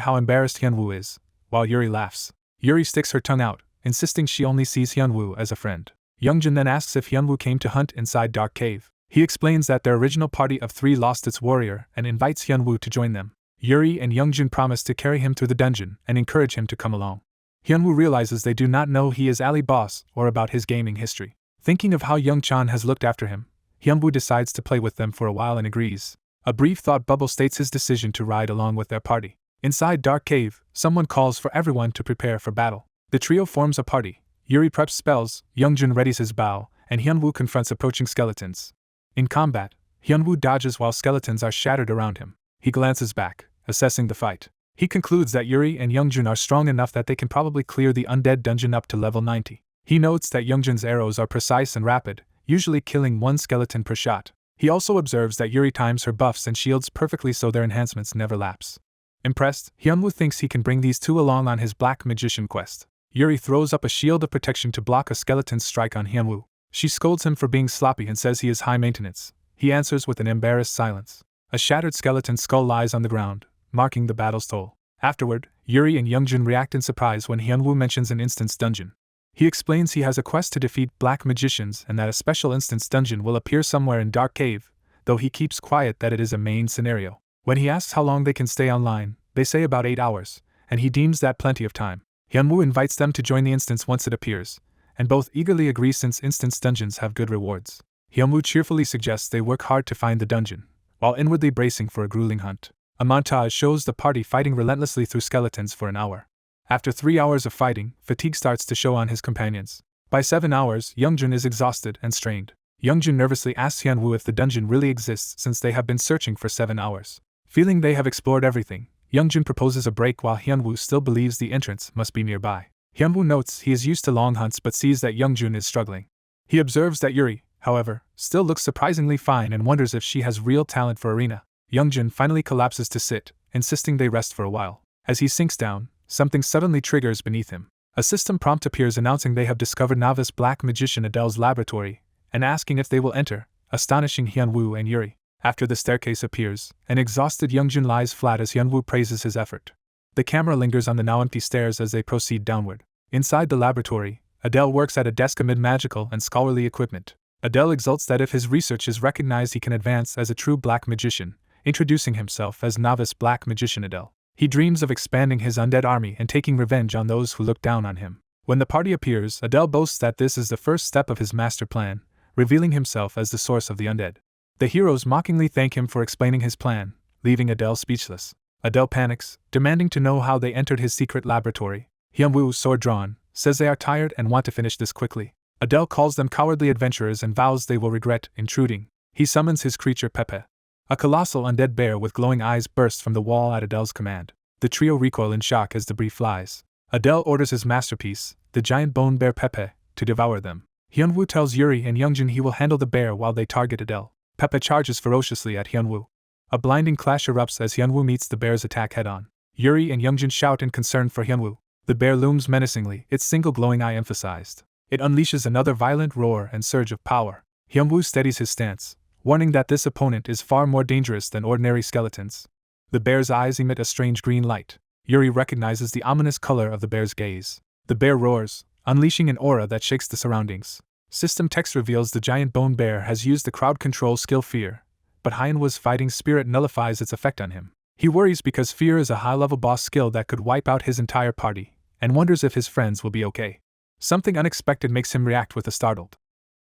how embarrassed Hyunwoo is, while Yuri laughs. Yuri sticks her tongue out, insisting she only sees Hyunwoo as a friend. Youngjun then asks if Hyunwoo came to hunt inside Dark Cave. He explains that their original party of 3 lost its warrior and invites Hyunwoo to join them. Yuri and Youngjun promise to carry him through the dungeon and encourage him to come along. Hyunwoo realizes they do not know he is Ali boss or about his gaming history. Thinking of how Youngchan has looked after him, Hyunwoo decides to play with them for a while and agrees. A brief thought bubble states his decision to ride along with their party. Inside Dark Cave, someone calls for everyone to prepare for battle. The trio forms a party. Yuri preps spells, Youngjun readies his bow, and Hyunwoo confronts approaching skeletons. In combat, Hyunwoo dodges while skeletons are shattered around him. He glances back, assessing the fight. He concludes that Yuri and Youngjun are strong enough that they can probably clear the undead dungeon up to level 90. He notes that Youngjun's arrows are precise and rapid, usually killing 1 skeleton per shot. He also observes that Yuri times her buffs and shields perfectly so their enhancements never lapse. Impressed, Hyunwoo thinks he can bring these 2 along on his black magician quest. Yuri throws up a shield of protection to block a skeleton's strike on Hyunwoo. She scolds him for being sloppy and says he is high maintenance. He answers with an embarrassed silence. A shattered skeleton skull lies on the ground, marking the battle's toll. Afterward, Yuri and Youngjun react in surprise when Hyunwoo mentions an instance dungeon. He explains he has a quest to defeat black magicians and that a special instance dungeon will appear somewhere in Dark Cave, though he keeps quiet that it is a main scenario. When he asks how long they can stay online, they say about 8 hours, and he deems that plenty of time. Hyunwoo invites them to join the instance once it appears, and both eagerly agree since instance dungeons have good rewards. Hyunwoo cheerfully suggests they work hard to find the dungeon, while inwardly bracing for a grueling hunt. A montage shows the party fighting relentlessly through skeletons for an hour. After 3 hours of fighting, fatigue starts to show on his companions. By 7 hours, Youngjun is exhausted and strained. Youngjun nervously asks Hyunwoo if the dungeon really exists since they have been searching for 7 hours. Feeling they have explored everything, Youngjun proposes a break while Hyunwoo still believes the entrance must be nearby. Hyunwoo notes he is used to long hunts but sees that Youngjun is struggling. He observes that Yuri, however, still looks surprisingly fine and wonders if she has real talent for arena. Youngjun finally collapses to sit, insisting they rest for a while. As he sinks down, something suddenly triggers beneath him. A system prompt appears announcing they have discovered novice black magician Adele's laboratory, and asking if they will enter, astonishing Hyunwoo and Yuri. After the staircase appears, an exhausted Youngjun lies flat as Hyunwoo praises his effort. The camera lingers on the now empty stairs as they proceed downward. Inside the laboratory, Adele works at a desk amid magical and scholarly equipment. Adele exults that if his research is recognized he can advance as a true black magician, introducing himself as novice black magician Adele. He dreams of expanding his undead army and taking revenge on those who look down on him. When the party appears, Adele boasts that this is the first step of his master plan, revealing himself as the source of the undead. The heroes mockingly thank him for explaining his plan, leaving Adele speechless. Adele panics, demanding to know how they entered his secret laboratory. Hyunwoo, sword drawn, says they are tired and want to finish this quickly. Adele calls them cowardly adventurers and vows they will regret intruding. He summons his creature Pepe. A colossal undead bear with glowing eyes bursts from the wall at Adele's command. The trio recoil in shock as debris flies. Adele orders his masterpiece, the giant bone bear Pepe, to devour them. Hyunwoo tells Yuri and Youngjun he will handle the bear while they target Adele. Pepe charges ferociously at Hyunwoo. A blinding clash erupts as Hyunwoo meets the bear's attack head-on. Yuri and Youngjun shout in concern for Hyunwoo. The bear looms menacingly, its single glowing eye emphasized. It unleashes another violent roar and surge of power. Hyunwoo steadies his stance, warning that this opponent is far more dangerous than ordinary skeletons. The bear's eyes emit a strange green light. Yuri recognizes the ominous color of the bear's gaze. The bear roars, unleashing an aura that shakes the surroundings. System text reveals the giant bone bear has used the crowd control skill Fear, but Hyunwoo's fighting spirit nullifies its effect on him. He worries because Fear is a high-level boss skill that could wipe out his entire party, and wonders if his friends will be okay. Something unexpected makes him react with a startled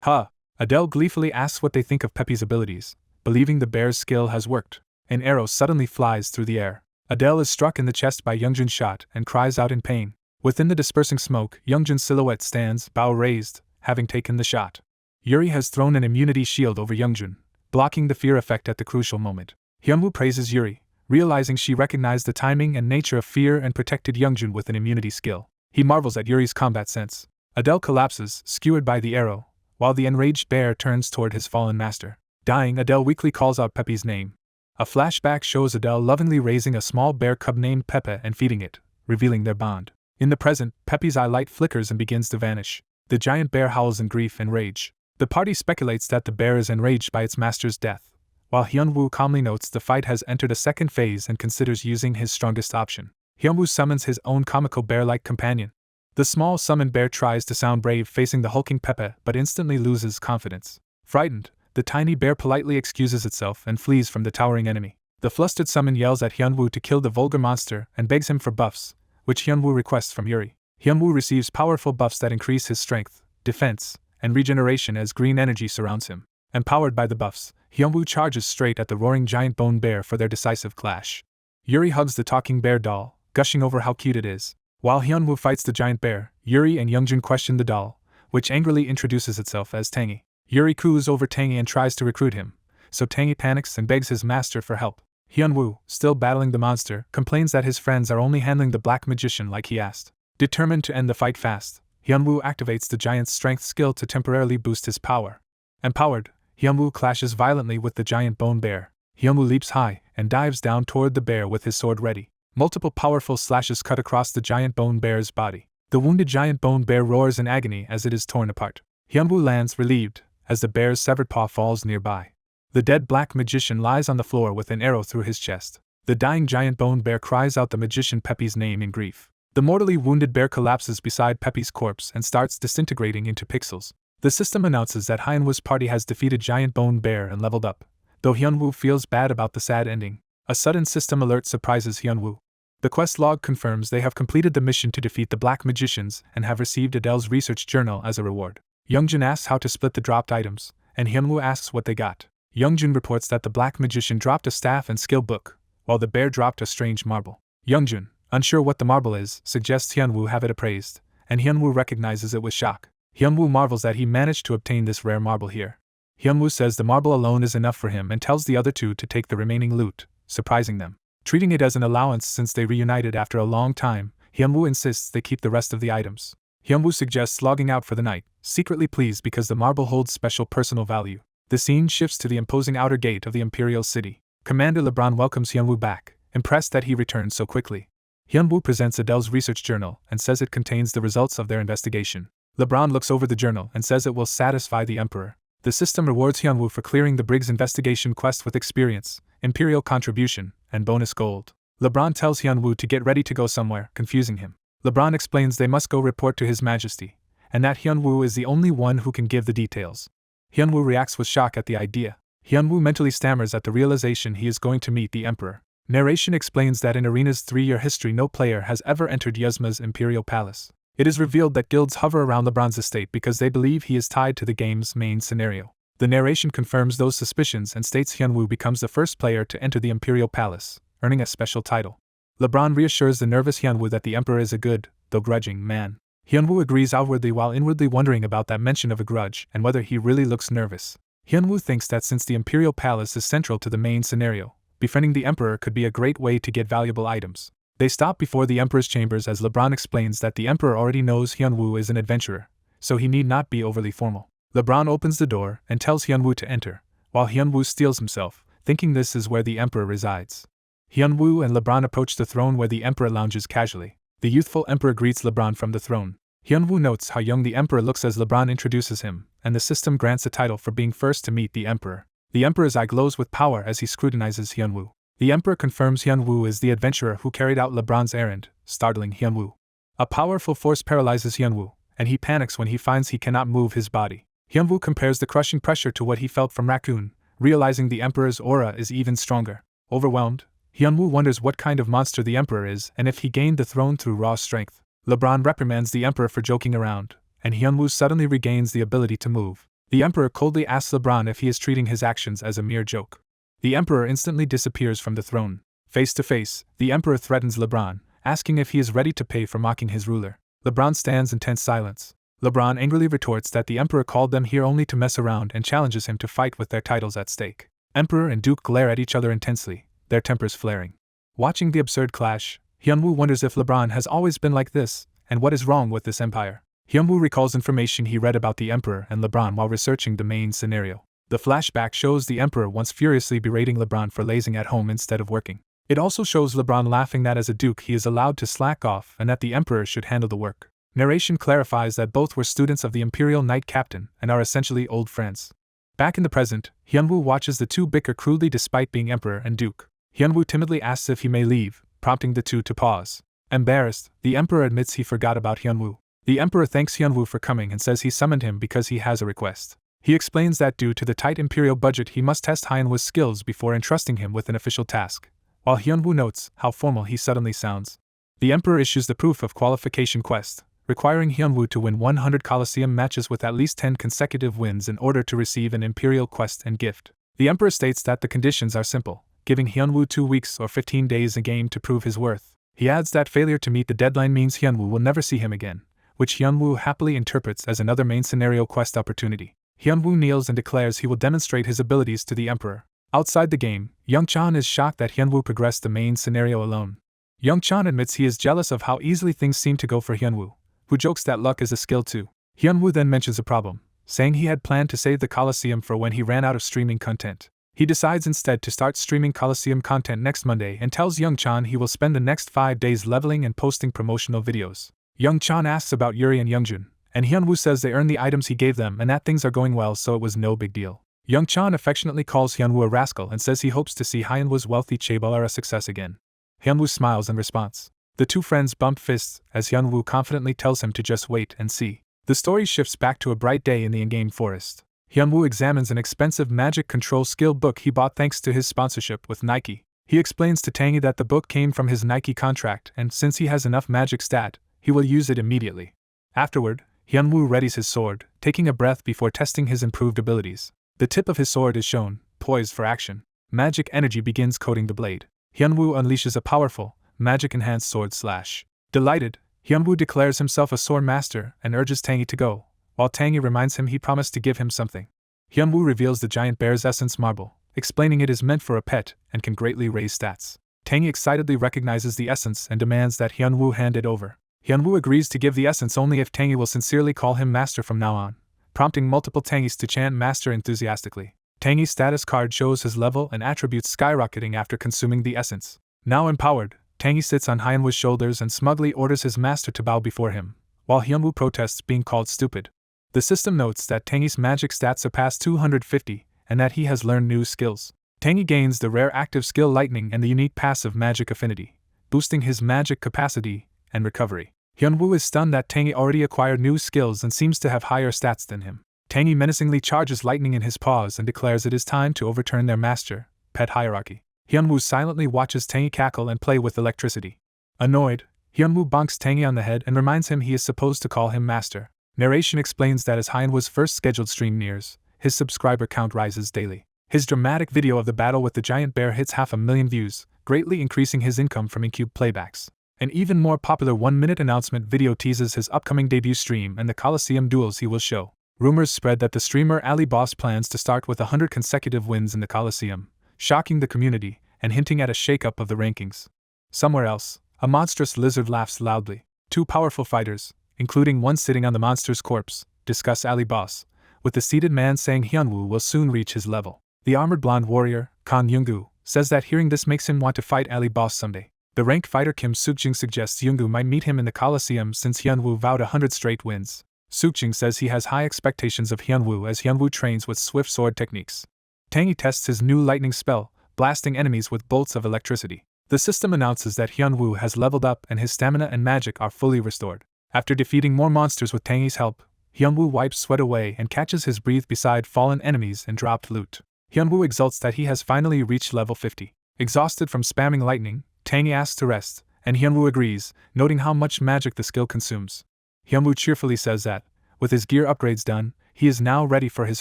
"Huh." Adele gleefully asks what they think of Pepe's abilities, believing the bear's skill has worked. An arrow suddenly flies through the air. Adele is struck in the chest by Youngjun's shot and cries out in pain. Within the dispersing smoke, Youngjun's silhouette stands, bow raised, having taken the shot. Yuri has thrown an immunity shield over Youngjun, blocking the fear effect at the crucial moment. Hyunwoo praises Yuri, realizing she recognized the timing and nature of fear and protected Youngjun with an immunity skill. He marvels at Yuri's combat sense. Adele collapses, skewered by the arrow, while the enraged bear turns toward his fallen master. Dying, Adele weakly calls out Pepe's name. A flashback shows Adele lovingly raising a small bear cub named Pepe and feeding it, revealing their bond. In the present, Pepe's eye light flickers and begins to vanish. The giant bear howls in grief and rage. The party speculates that the bear is enraged by its master's death, while Hyunwoo calmly notes the fight has entered a second phase and considers using his strongest option. Hyunwoo summons his own comical bear-like companion. The small summoned bear tries to sound brave facing the hulking Pepe but instantly loses confidence. Frightened, the tiny bear politely excuses itself and flees from the towering enemy. The flustered summon yells at Hyunwoo to kill the vulgar monster and begs him for buffs, which Hyunwoo requests from Yuri. Hyunwoo receives powerful buffs that increase his strength, defense, and regeneration as green energy surrounds him. Empowered by the buffs, Hyunwoo charges straight at the roaring giant bone bear for their decisive clash. Yuri hugs the talking bear doll, gushing over how cute it is. While Hyunwoo fights the giant bear, Yuri and Youngjun question the doll, which angrily introduces itself as Tangy. Yuri coos over Tangy and tries to recruit him, so Tangy panics and begs his master for help. Hyunwoo, still battling the monster, complains that his friends are only handling the black magician like he asked. Determined to end the fight fast, Hyunwoo activates the giant's strength skill to temporarily boost his power. Empowered, Hyunwoo clashes violently with the giant bone bear. Hyunwoo leaps high and dives down toward the bear with his sword ready. Multiple powerful slashes cut across the giant bone bear's body. The wounded giant bone bear roars in agony as it is torn apart. Hyunwoo lands relieved as the bear's severed paw falls nearby. The dead black magician lies on the floor with an arrow through his chest. The dying giant bone bear cries out the magician Pepe's name in grief. The mortally wounded bear collapses beside Pepe's corpse and starts disintegrating into pixels. The system announces that Hyunwoo's party has defeated giant bone bear and leveled up, though Hyunwoo feels bad about the sad ending. A sudden system alert surprises Hyunwoo. The quest log confirms they have completed the mission to defeat the black magicians and have received Adele's research journal as a reward. Youngjun asks how to split the dropped items, and Hyunwoo asks what they got. Youngjun reports that the black magician dropped a staff and skill book, while the bear dropped a strange marble. Youngjun, unsure what the marble is, suggests Hyunwoo have it appraised, and Hyunwoo recognizes it with shock. Hyunwoo marvels that he managed to obtain this rare marble here. Hyunwoo says the marble alone is enough for him and tells the other two to take the remaining loot, surprising them. Treating it as an allowance since they reunited after a long time, Hyunwoo insists they keep the rest of the items. Hyunwoo suggests logging out for the night, secretly pleased because the marble holds special personal value. The scene shifts to the imposing outer gate of the Imperial City. Commander LeBron welcomes Hyunwoo back, impressed that he returned so quickly. Hyunwoo presents Adele's research journal and says it contains the results of their investigation. LeBron looks over the journal and says it will satisfy the Emperor. The system rewards Hyunwoo for clearing the Briggs investigation quest with experience, Imperial contribution, and bonus gold. LeBron tells Hyunwoo to get ready to go somewhere, confusing him. LeBron explains they must go report to His Majesty, and that Hyunwoo is the only one who can give the details. Hyunwoo reacts with shock at the idea. Hyunwoo mentally stammers at the realization he is going to meet the Emperor. Narration explains that in Arena's 3-year history no player has ever entered Yuzma's Imperial Palace. It is revealed that guilds hover around LeBron's estate because they believe he is tied to the game's main scenario. The narration confirms those suspicions and states Hyunwoo becomes the first player to enter the Imperial Palace, earning a special title. LeBron reassures the nervous Hyunwoo that the Emperor is a good, though grudging, man. Hyunwoo agrees outwardly while inwardly wondering about that mention of a grudge and whether he really looks nervous. Hyunwoo thinks that since the Imperial Palace is central to the main scenario, befriending the Emperor could be a great way to get valuable items. They stop before the Emperor's chambers as LeBron explains that the Emperor already knows Hyunwoo is an adventurer, so he need not be overly formal. LeBron opens the door and tells Hyunwoo to enter, while Hyunwoo steels himself, thinking this is where the Emperor resides. Hyunwoo and LeBron approach the throne where the Emperor lounges casually. The youthful Emperor greets LeBron from the throne. Hyunwoo notes how young the Emperor looks as LeBron introduces him, and the system grants a title for being first to meet the Emperor. The Emperor's eye glows with power as he scrutinizes Hyunwoo. The Emperor confirms Hyunwoo is the adventurer who carried out LeBron's errand, startling Hyunwoo. A powerful force paralyzes Hyunwoo, and he panics when he finds he cannot move his body. Hyunwoo compares the crushing pressure to what he felt from Raccoon, realizing the Emperor's aura is even stronger. Overwhelmed, Hyunwoo wonders what kind of monster the Emperor is and if he gained the throne through raw strength. LeBron reprimands the Emperor for joking around, and Hyunwoo suddenly regains the ability to move. The Emperor coldly asks LeBron if he is treating his actions as a mere joke. The Emperor instantly disappears from the throne. Face to face, the Emperor threatens LeBron, asking if he is ready to pay for mocking his ruler. LeBron stands in tense silence. LeBron angrily retorts that the Emperor called them here only to mess around and challenges him to fight with their titles at stake. Emperor and Duke glare at each other intensely, their tempers flaring. Watching the absurd clash, Hyunwoo wonders if LeBron has always been like this, and what is wrong with this empire. Hyunwoo recalls information he read about the Emperor and LeBron while researching the main scenario. The flashback shows the Emperor once furiously berating LeBron for lazing at home instead of working. It also shows LeBron laughing that as a duke he is allowed to slack off and that the emperor should handle the work. Narration clarifies that both were students of the Imperial Knight Captain and are essentially old friends. Back in the present, Hyunwoo watches the two bicker crudely despite being emperor and duke. Hyunwoo timidly asks if he may leave, prompting the two to pause. Embarrassed, the emperor admits he forgot about Hyunwoo. The emperor thanks Hyunwoo for coming and says he summoned him because he has a request. He explains that due to the tight imperial budget he must test Hyunwoo's skills before entrusting him with an official task. While Hyunwoo notes how formal he suddenly sounds. The emperor issues the proof of qualification quest, requiring Hyunwoo to win 100 coliseum matches with at least 10 consecutive wins in order to receive an imperial quest and gift. The emperor states that the conditions are simple, giving Hyunwoo 2 weeks or 15 days a game to prove his worth. He adds that failure to meet the deadline means Hyunwoo will never see him again, which Hyunwoo happily interprets as another main scenario quest opportunity. Hyunwoo kneels and declares he will demonstrate his abilities to the emperor. Outside the game, Young-chan is shocked that Hyunwoo progressed the main scenario alone. Young-chan admits he is jealous of how easily things seem to go for Hyunwoo, who jokes that luck is a skill too. Hyunwoo then mentions a problem, saying he had planned to save the Coliseum for when he ran out of streaming content. He decides instead to start streaming Coliseum content next Monday and tells Young-chan he will spend the next 5 days leveling and posting promotional videos. Young-chan asks about Yuri and Youngjun, and Hyunwoo says they earned the items he gave them and that things are going well so it was no big deal. Young-chan affectionately calls Hyunwoo a rascal and says he hopes to see Hyunwoo's wealthy chaebol a success again. Hyunwoo smiles in response. The two friends bump fists as Hyunwoo confidently tells him to just wait and see. The story shifts back to a bright day in the in-game forest. Hyunwoo examines an expensive magic control skill book he bought thanks to his sponsorship with Nike. He explains to Tangy that the book came from his Nike contract and since he has enough magic stat, he will use it immediately. Afterward, Hyunwoo readies his sword, taking a breath before testing his improved abilities. The tip of his sword is shown, poised for action. Magic energy begins coating the blade. Hyunwoo unleashes a powerful, magic-enhanced sword slash. Delighted, Hyunwoo declares himself a sword master and urges Tangy to go, while Tangy reminds him he promised to give him something. Hyunwoo reveals the giant bear's essence marble, explaining it is meant for a pet and can greatly raise stats. Tangy excitedly recognizes the essence and demands that Hyunwoo hand it over. Hyunwoo agrees to give the essence only if Tangy will sincerely call him master from now on, prompting multiple Tangys to chant master enthusiastically. Tangy's status card shows his level and attributes skyrocketing after consuming the essence. Now empowered, Tangy sits on Hyunwoo's shoulders and smugly orders his master to bow before him, while Hyunwoo protests being called stupid. The system notes that Tangy's magic stats surpass 250 and that he has learned new skills. Tangy gains the rare active skill Lightning and the unique passive magic affinity, boosting his magic capacity and recovery. Hyunwoo is stunned that Tangy already acquired new skills and seems to have higher stats than him. Tangy menacingly charges Lightning in his paws and declares it is time to overturn their master, pet hierarchy. Hyunwoo silently watches Tangy cackle and play with electricity. Annoyed, Hyunwoo bonks Tangy on the head and reminds him he is supposed to call him master. Narration explains that as Hyunwoo's first scheduled stream nears, his subscriber count rises daily. His dramatic video of the battle with the giant bear hits 500,000 views, greatly increasing his income from in-cube playbacks. An even more popular 1-minute announcement video teases his upcoming debut stream and the Coliseum duels he will show. Rumors spread that the streamer Ali Boss plans to start with 100 consecutive wins in the Coliseum, shocking the community and hinting at a shakeup of the rankings. Somewhere else, a monstrous lizard laughs loudly. Two powerful fighters, including one sitting on the monster's corpse, discuss Ali Boss, with the seated man saying Hyunwoo will soon reach his level. The armored blonde warrior, Kang Younggu, says that hearing this makes him want to fight Ali Boss someday. The ranked fighter Kim Sukjing suggests Younggu might meet him in the Coliseum since Hyunwoo vowed 100 straight wins. Sukjing says he has high expectations of Hyunwoo as Hyunwoo trains with swift sword techniques. Tangy tests his new lightning spell, blasting enemies with bolts of electricity. The system announces that Hyunwoo has leveled up and his stamina and magic are fully restored. After defeating more monsters with Tangy's help, Hyunwoo wipes sweat away and catches his breath beside fallen enemies and dropped loot. Hyunwoo exults that he has finally reached level 50. Exhausted from spamming lightning, Tangy asks to rest, and Hyunwoo agrees, noting how much magic the skill consumes. Hyunwoo cheerfully says that, with his gear upgrades done, he is now ready for his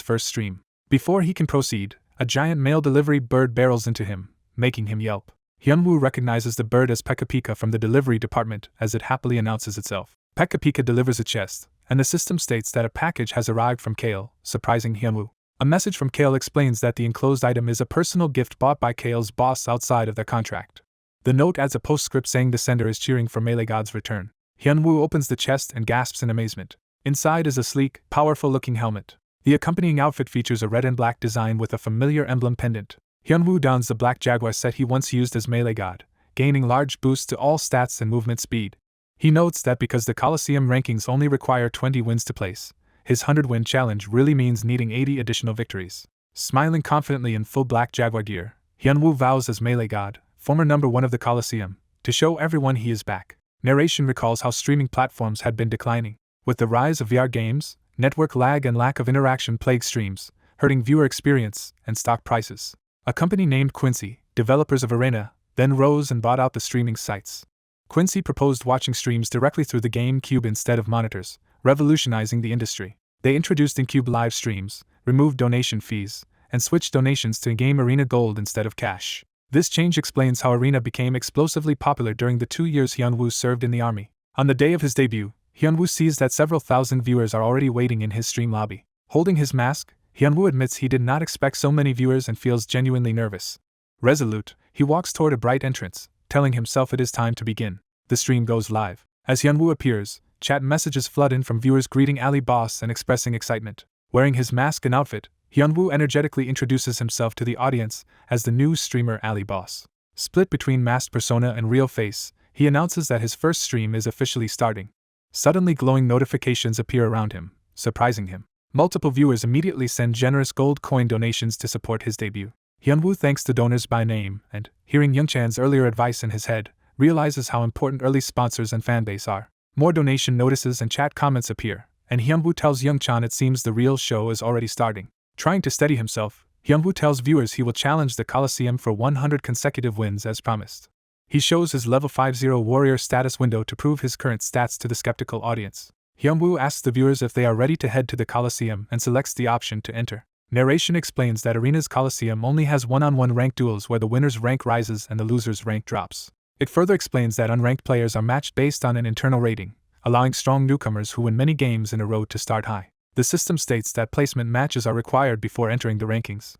first stream. Before he can proceed, a giant mail delivery bird barrels into him, making him yelp. Hyunwoo recognizes the bird as Pekka Pika from the delivery department as it happily announces itself. Pekka Pika delivers a chest, and the system states that a package has arrived from Kale, surprising Hyunwoo. A message from Kale explains that the enclosed item is a personal gift bought by Kale's boss outside of their contract. The note adds a postscript saying the sender is cheering for Melee God's return. Hyunwoo opens the chest and gasps in amazement. Inside is a sleek, powerful-looking helmet. The accompanying outfit features a red and black design with a familiar emblem pendant. Hyunwoo dons the Black Jaguar set he once used as melee god, gaining large boosts to all stats and movement speed. He notes that because the Coliseum rankings only require 20 wins to place, his 100-win challenge really means needing 80 additional victories. Smiling confidently in full Black Jaguar gear, Hyunwoo vows as melee god, former number 1 of the Coliseum, to show everyone he is back. Narration recalls how streaming platforms had been declining. With the rise of VR games, network lag and lack of interaction plagued streams, hurting viewer experience and stock prices. A company named Quincy, developers of Arena, then rose and bought out the streaming sites. Quincy proposed watching streams directly through the GameCube instead of monitors, revolutionizing the industry. They introduced in-cube live streams, removed donation fees, and switched donations to in-game Arena Gold instead of cash. This change explains how Arena became explosively popular during the 2 years Hyunwoo served in the army. On the day of his debut, Hyunwoo sees that several thousand viewers are already waiting in his stream lobby. Holding his mask, Hyunwoo admits he did not expect so many viewers and feels genuinely nervous. Resolute, he walks toward a bright entrance, telling himself it is time to begin. The stream goes live. As Hyunwoo appears, chat messages flood in from viewers greeting Ali Boss and expressing excitement. Wearing his mask and outfit, Hyunwoo energetically introduces himself to the audience as the new streamer Ali Boss. Split between masked persona and real face, he announces that his first stream is officially starting. Suddenly glowing notifications appear around him, surprising him. Multiple viewers immediately send generous gold coin donations to support his debut. Hyunwoo thanks the donors by name and, hearing Youngchan's earlier advice in his head, realizes how important early sponsors and fanbase are. More donation notices and chat comments appear, and Hyunwoo tells Youngchan it seems the real show is already starting. Trying to steady himself, Hyunwoo tells viewers he will challenge the Coliseum for 100 consecutive wins as promised. He shows his level 50 warrior status window to prove his current stats to the skeptical audience. Hyunwoo asks the viewers if they are ready to head to the Coliseum and selects the option to enter. Narration explains that Arena's Coliseum only has one-on-one ranked duels where the winner's rank rises and the loser's rank drops. It further explains that unranked players are matched based on an internal rating, allowing strong newcomers who win many games in a row to start high. The system states that placement matches are required before entering the rankings.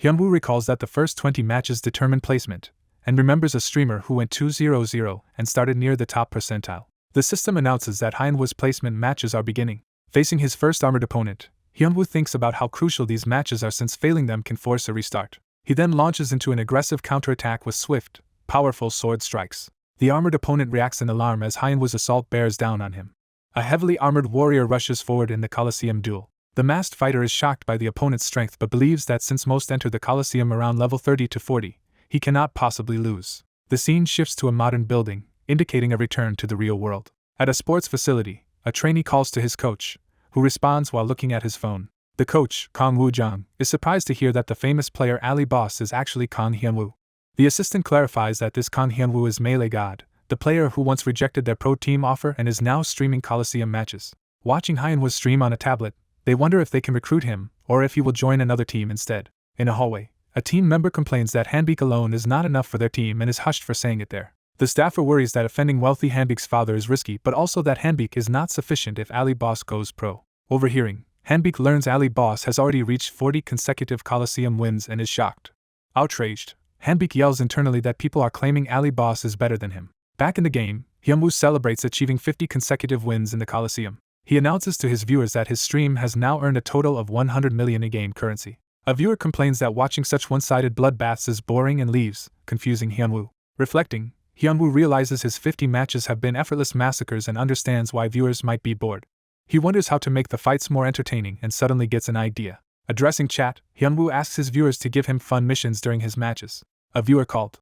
Hyunwoo recalls that the first 20 matches determine placement, and remembers a streamer who went 2-0-0 and started near the top percentile. The system announces that Hyunwoo's placement matches are beginning. Facing his first armored opponent, Hyunwoo thinks about how crucial these matches are since failing them can force a restart. He then launches into an aggressive counterattack with swift, powerful sword strikes. The armored opponent reacts in alarm as Hyunwoo's assault bears down on him. A heavily armored warrior rushes forward in the Coliseum duel. The masked fighter is shocked by the opponent's strength but believes that since most enter the Coliseum around level 30 to 40, he cannot possibly lose. The scene shifts to a modern building, indicating a return to the real world. At a sports facility, a trainee calls to his coach, who responds while looking at his phone. The coach, Kang Woo-jung, is surprised to hear that the famous player Ali Boss is actually Kang Hyunwoo. The assistant clarifies that this Kang Hyunwoo is Melee God, the player who once rejected their pro team offer and is now streaming Coliseum matches. Watching Hyunwoo's stream on a tablet, they wonder if they can recruit him, or if he will join another team instead. In a hallway, a team member complains that Hanbik alone is not enough for their team and is hushed for saying it there. The staffer worries that offending wealthy Hanbik's father is risky but also that Hanbik is not sufficient if Ali Boss goes pro. Overhearing, Hanbik learns Ali Boss has already reached 40 consecutive Coliseum wins and is shocked. Outraged, Hanbik yells internally that people are claiming Ali Boss is better than him. Back in the game, Hyunwoo celebrates achieving 50 consecutive wins in the Coliseum. He announces to his viewers that his stream has now earned a total of 100 million in-game currency. A viewer complains that watching such one-sided bloodbaths is boring and leaves, confusing Hyunwoo. Reflecting, Hyunwoo realizes his 50 matches have been effortless massacres and understands why viewers might be bored. He wonders how to make the fights more entertaining and suddenly gets an idea. Addressing chat, Hyunwoo asks his viewers to give him fun missions during his matches. A viewer called,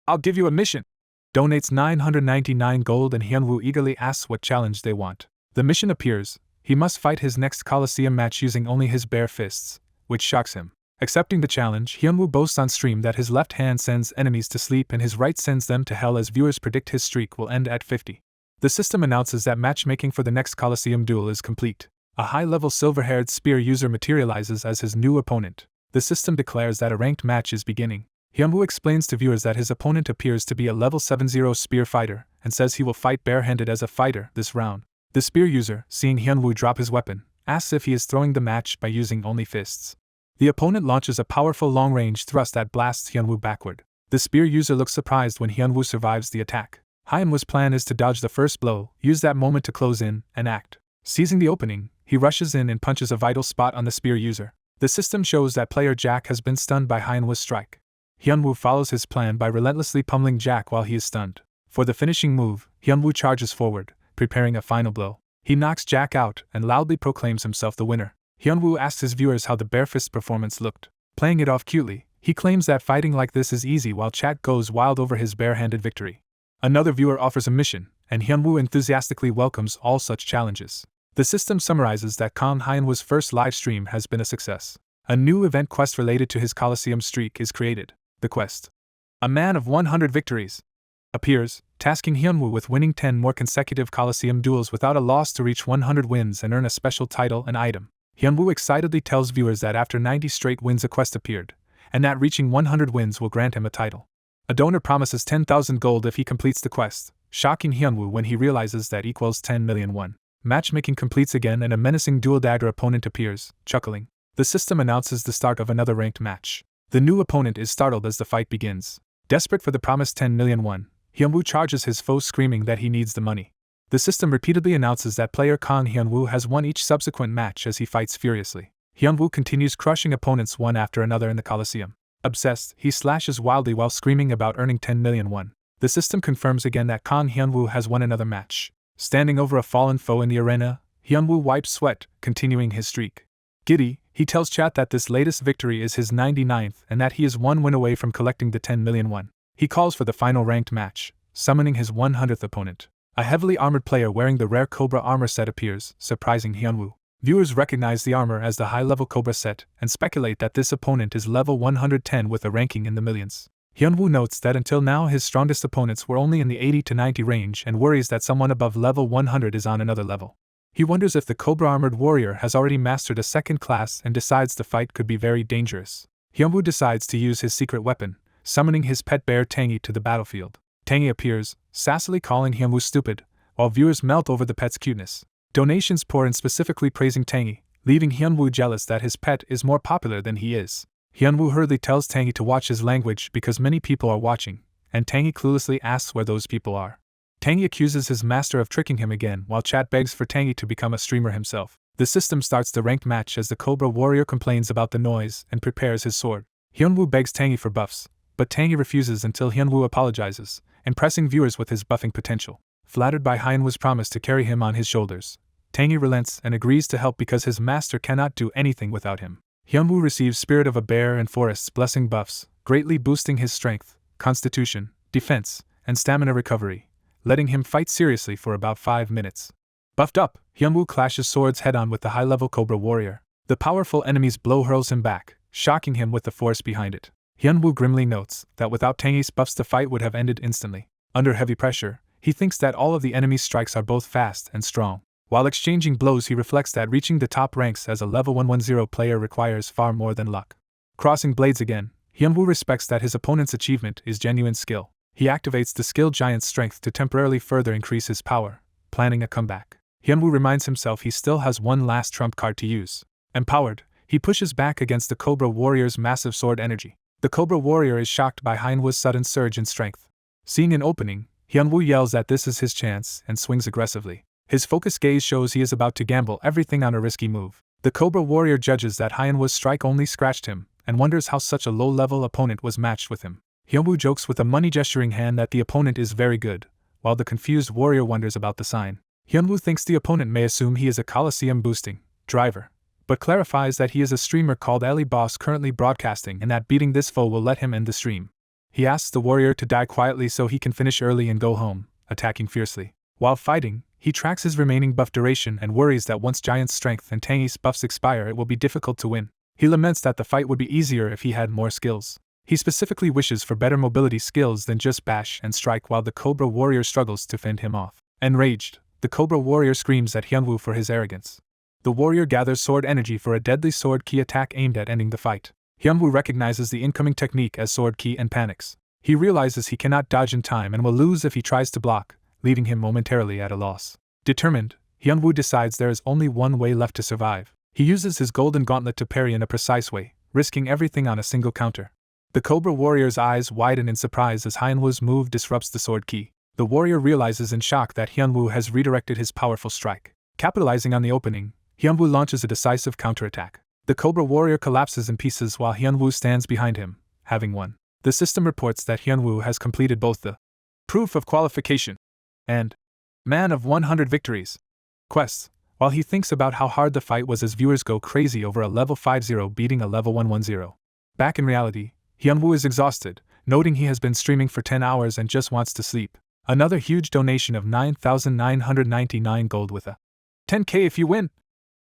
"I'll give you a mission," donates 999 gold and Hyunwoo eagerly asks what challenge they want. The mission appears. He must fight his next Coliseum match using only his bare fists, which shocks him. Accepting the challenge, Hyunwoo boasts on stream that his left hand sends enemies to sleep and his right sends them to hell as viewers predict his streak will end at 50. The system announces that matchmaking for the next Coliseum duel is complete. A high-level silver-haired spear user materializes as his new opponent. The system declares that a ranked match is beginning. Hyunwoo explains to viewers that his opponent appears to be a level 70 spear fighter and says he will fight barehanded as a fighter this round. The spear user, seeing Hyunwoo drop his weapon, asks if he is throwing the match by using only fists. The opponent launches a powerful long-range thrust that blasts Hyunwoo backward. The spear user looks surprised when Hyunwoo survives the attack. Hyunwoo's plan is to dodge the first blow, use that moment to close in, and act. Seizing the opening, he rushes in and punches a vital spot on the spear user. The system shows that player Jack has been stunned by Hyunwoo's strike. Hyunwoo follows his plan by relentlessly pummeling Jack while he is stunned. For the finishing move, Hyunwoo charges forward, preparing a final blow. He knocks Jack out and loudly proclaims himself the winner. Hyunwoo asks his viewers how the barefist performance looked. Playing it off cutely, he claims that fighting like this is easy while chat goes wild over his barehanded victory. Another viewer offers a mission, and Hyunwoo enthusiastically welcomes all such challenges. The system summarizes that Kang Hyunwoo's first live stream has been a success. A new event quest related to his coliseum streak is created. The quest, a man of 100 victories, appears, tasking Hyunwoo with winning 10 more consecutive coliseum duels without a loss to reach 100 wins and earn a special title and item. Hyunwoo excitedly tells viewers that after 90 straight wins a quest appeared, and that reaching 100 wins will grant him a title. A donor promises 10,000 gold if he completes the quest, shocking Hyunwoo when he realizes that equals 10 million won. Matchmaking completes again and a menacing dual dagger opponent appears, chuckling. The system announces the start of another ranked match. The new opponent is startled as the fight begins. Desperate for the promised 10 million won, Hyunwoo charges his foe screaming that he needs the money. The system repeatedly announces that player Kang Hyunwoo has won each subsequent match as he fights furiously. Hyunwoo continues crushing opponents one after another in the coliseum. Obsessed, he slashes wildly while screaming about earning 10 million won. The system confirms again that Kang Hyunwoo has won another match. Standing over a fallen foe in the arena, Hyunwoo wipes sweat, continuing his streak. Giddy, he tells chat that this latest victory is his 99th and that he is one win away from collecting the 10 million won. He calls for the final ranked match, summoning his 100th opponent. A heavily armored player wearing the rare Cobra armor set appears, surprising Hyunwoo. Viewers recognize the armor as the high-level Cobra set and speculate that this opponent is level 110 with a ranking in the millions. Hyunwoo notes that until now his strongest opponents were only in the 80 to 90 range and worries that someone above level 100 is on another level. He wonders if the Cobra armored warrior has already mastered a second class and decides the fight could be very dangerous. Hyunwoo decides to use his secret weapon, summoning his pet bear Tangy to the battlefield. Tangy appears, sassily calling Hyunwoo stupid, while viewers melt over the pet's cuteness. Donations pour in specifically praising Tangy, leaving Hyunwoo jealous that his pet is more popular than he is. Hyunwoo hurriedly tells Tangy to watch his language because many people are watching, and Tangy cluelessly asks where those people are. Tangy accuses his master of tricking him again while chat begs for Tangy to become a streamer himself. The system starts the ranked match as the Cobra warrior complains about the noise and prepares his sword. Hyunwoo begs Tangy for buffs, but Tangy refuses until Hyunwoo apologizes, impressing viewers with his buffing potential. Flattered by Hyunwoo's promise to carry him on his shoulders, Tangy relents and agrees to help because his master cannot do anything without him. Hyunwoo receives Spirit of a Bear and Forest's Blessing buffs, greatly boosting his strength, constitution, defense, and stamina recovery, letting him fight seriously for about 5 minutes. Buffed up, Hyunwoo clashes swords head-on with the high-level Cobra warrior. The powerful enemy's blow hurls him back, shocking him with the force behind it. Hyunwoo grimly notes that without Tangy's buffs the fight would have ended instantly. Under heavy pressure, he thinks that all of the enemy's strikes are both fast and strong. While exchanging blows, he reflects that reaching the top ranks as a level 110 player requires far more than luck. Crossing blades again, Hyunwoo respects that his opponent's achievement is genuine skill. He activates the skill giant's strength to temporarily further increase his power, planning a comeback. Hyunwoo reminds himself he still has one last trump card to use. Empowered, he pushes back against the Cobra warrior's massive sword energy. The Cobra warrior is shocked by Hyunwoo's sudden surge in strength. Seeing an opening, Hyunwoo yells that this is his chance and swings aggressively. His focused gaze shows he is about to gamble everything on a risky move. The Cobra warrior judges that Hyunwoo's strike only scratched him, and wonders how such a low-level opponent was matched with him. Hyunwoo jokes with a money-gesturing hand that the opponent is very good, while the confused warrior wonders about the sign. Hyunwoo thinks the opponent may assume he is a Coliseum boosting driver, but clarifies that he is a streamer called Ellie Boss currently broadcasting and that beating this foe will let him end the stream. He asks the warrior to die quietly so he can finish early and go home, attacking fiercely. While fighting, he tracks his remaining buff duration and worries that once Giant's strength and Tangy's buffs expire it will be difficult to win. He laments that the fight would be easier if he had more skills. He specifically wishes for better mobility skills than just bash and strike while the Cobra warrior struggles to fend him off. Enraged, the Cobra warrior screams at Hyunwoo for his arrogance. The warrior gathers sword energy for a deadly sword ki attack aimed at ending the fight. Hyunwoo recognizes the incoming technique as sword ki and panics. He realizes he cannot dodge in time and will lose if he tries to block, leaving him momentarily at a loss. Determined, Hyunwoo decides there is only one way left to survive. He uses his golden gauntlet to parry in a precise way, risking everything on a single counter. The Cobra warrior's eyes widen in surprise as Hyunwoo's move disrupts the sword ki. The warrior realizes in shock that Hyunwoo has redirected his powerful strike. Capitalizing on the opening, Hyunwoo launches a decisive counterattack. The Cobra warrior collapses in pieces while Hyunwoo stands behind him, having won. The system reports that Hyunwoo has completed both the Proof of Qualification and Man of 100 Victories quests, while he thinks about how hard the fight was as viewers go crazy over a level 50 beating a level 110. Back in reality, Hyunwoo is exhausted, noting he has been streaming for 10 hours and just wants to sleep. Another huge donation of 9,999 gold with a 10k if you win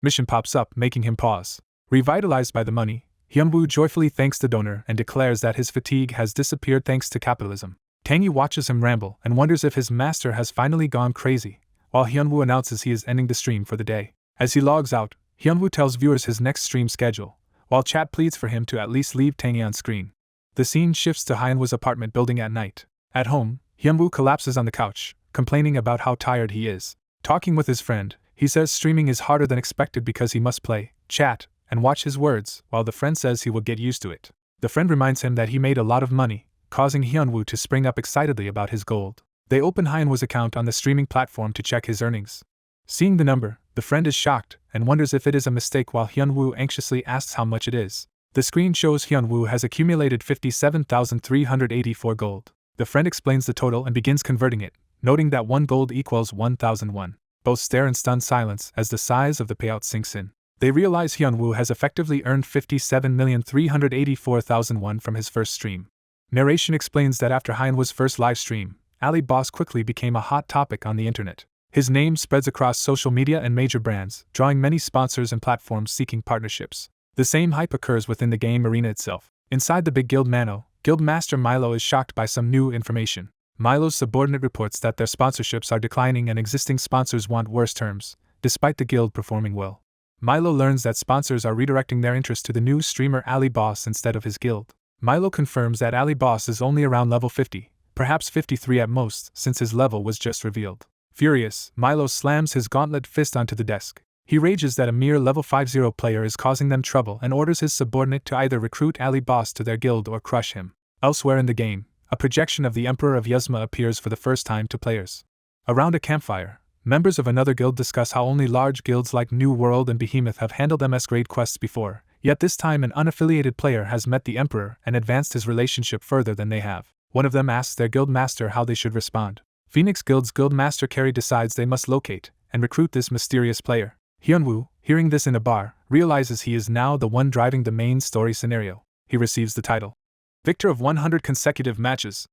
mission pops up, making him pause. Revitalized by the money, Hyunwoo joyfully thanks the donor and declares that his fatigue has disappeared thanks to capitalism. Tangy watches him ramble and wonders if his master has finally gone crazy, while Hyunwoo announces he is ending the stream for the day. As he logs out, Hyunwoo tells viewers his next stream schedule, while chat pleads for him to at least leave Tangy on screen. The scene shifts to Hyunwoo's apartment building at night. At home, Hyunwoo collapses on the couch, complaining about how tired he is. Talking with his friend, he says streaming is harder than expected because he must play, chat, and watch his words, while the friend says he will get used to it. The friend reminds him that he made a lot of money, causing Hyunwoo to spring up excitedly about his gold. They open Hyunwoo's account on the streaming platform to check his earnings. Seeing the number, the friend is shocked and wonders if it is a mistake while Hyunwoo anxiously asks how much it is. The screen shows Hyunwoo has accumulated 57,384 gold. The friend explains the total and begins converting it, noting that 1 gold equals 1,001. Both stare in stunned silence as the size of the payout sinks in. They realize Hyunwoo has effectively earned 57,384,001 from his first stream. Narration explains that after Hyunwoo's first live stream, Ali Boss quickly became a hot topic on the internet. His name spreads across social media and major brands, drawing many sponsors and platforms seeking partnerships. The same hype occurs within the game arena itself. Inside the big guild Mano, Guild Master Milo is shocked by some new information. Milo's subordinate reports that their sponsorships are declining and existing sponsors want worse terms, despite the guild performing well. Milo learns that sponsors are redirecting their interest to the new streamer Ali Boss instead of his guild. Milo confirms that Ali Boss is only around level 50, perhaps 53 at most, since his level was just revealed. Furious, Milo slams his gauntlet fist onto the desk. He rages that a mere level 50 player is causing them trouble and orders his subordinate to either recruit Ali Boss to their guild or crush him. Elsewhere in the game, a projection of the Emperor of Yuzma appears for the first time to players. Around a campfire, members of another guild discuss how only large guilds like New World and Behemoth have handled MS-grade quests before, yet this time an unaffiliated player has met the Emperor and advanced his relationship further than they have. One of them asks their guild master how they should respond. Phoenix Guild's guild master Carrie decides they must locate and recruit this mysterious player. Hyunwoo, hearing this in a bar, realizes he is now the one driving the main story scenario. He receives the title Victor of 100 consecutive matches,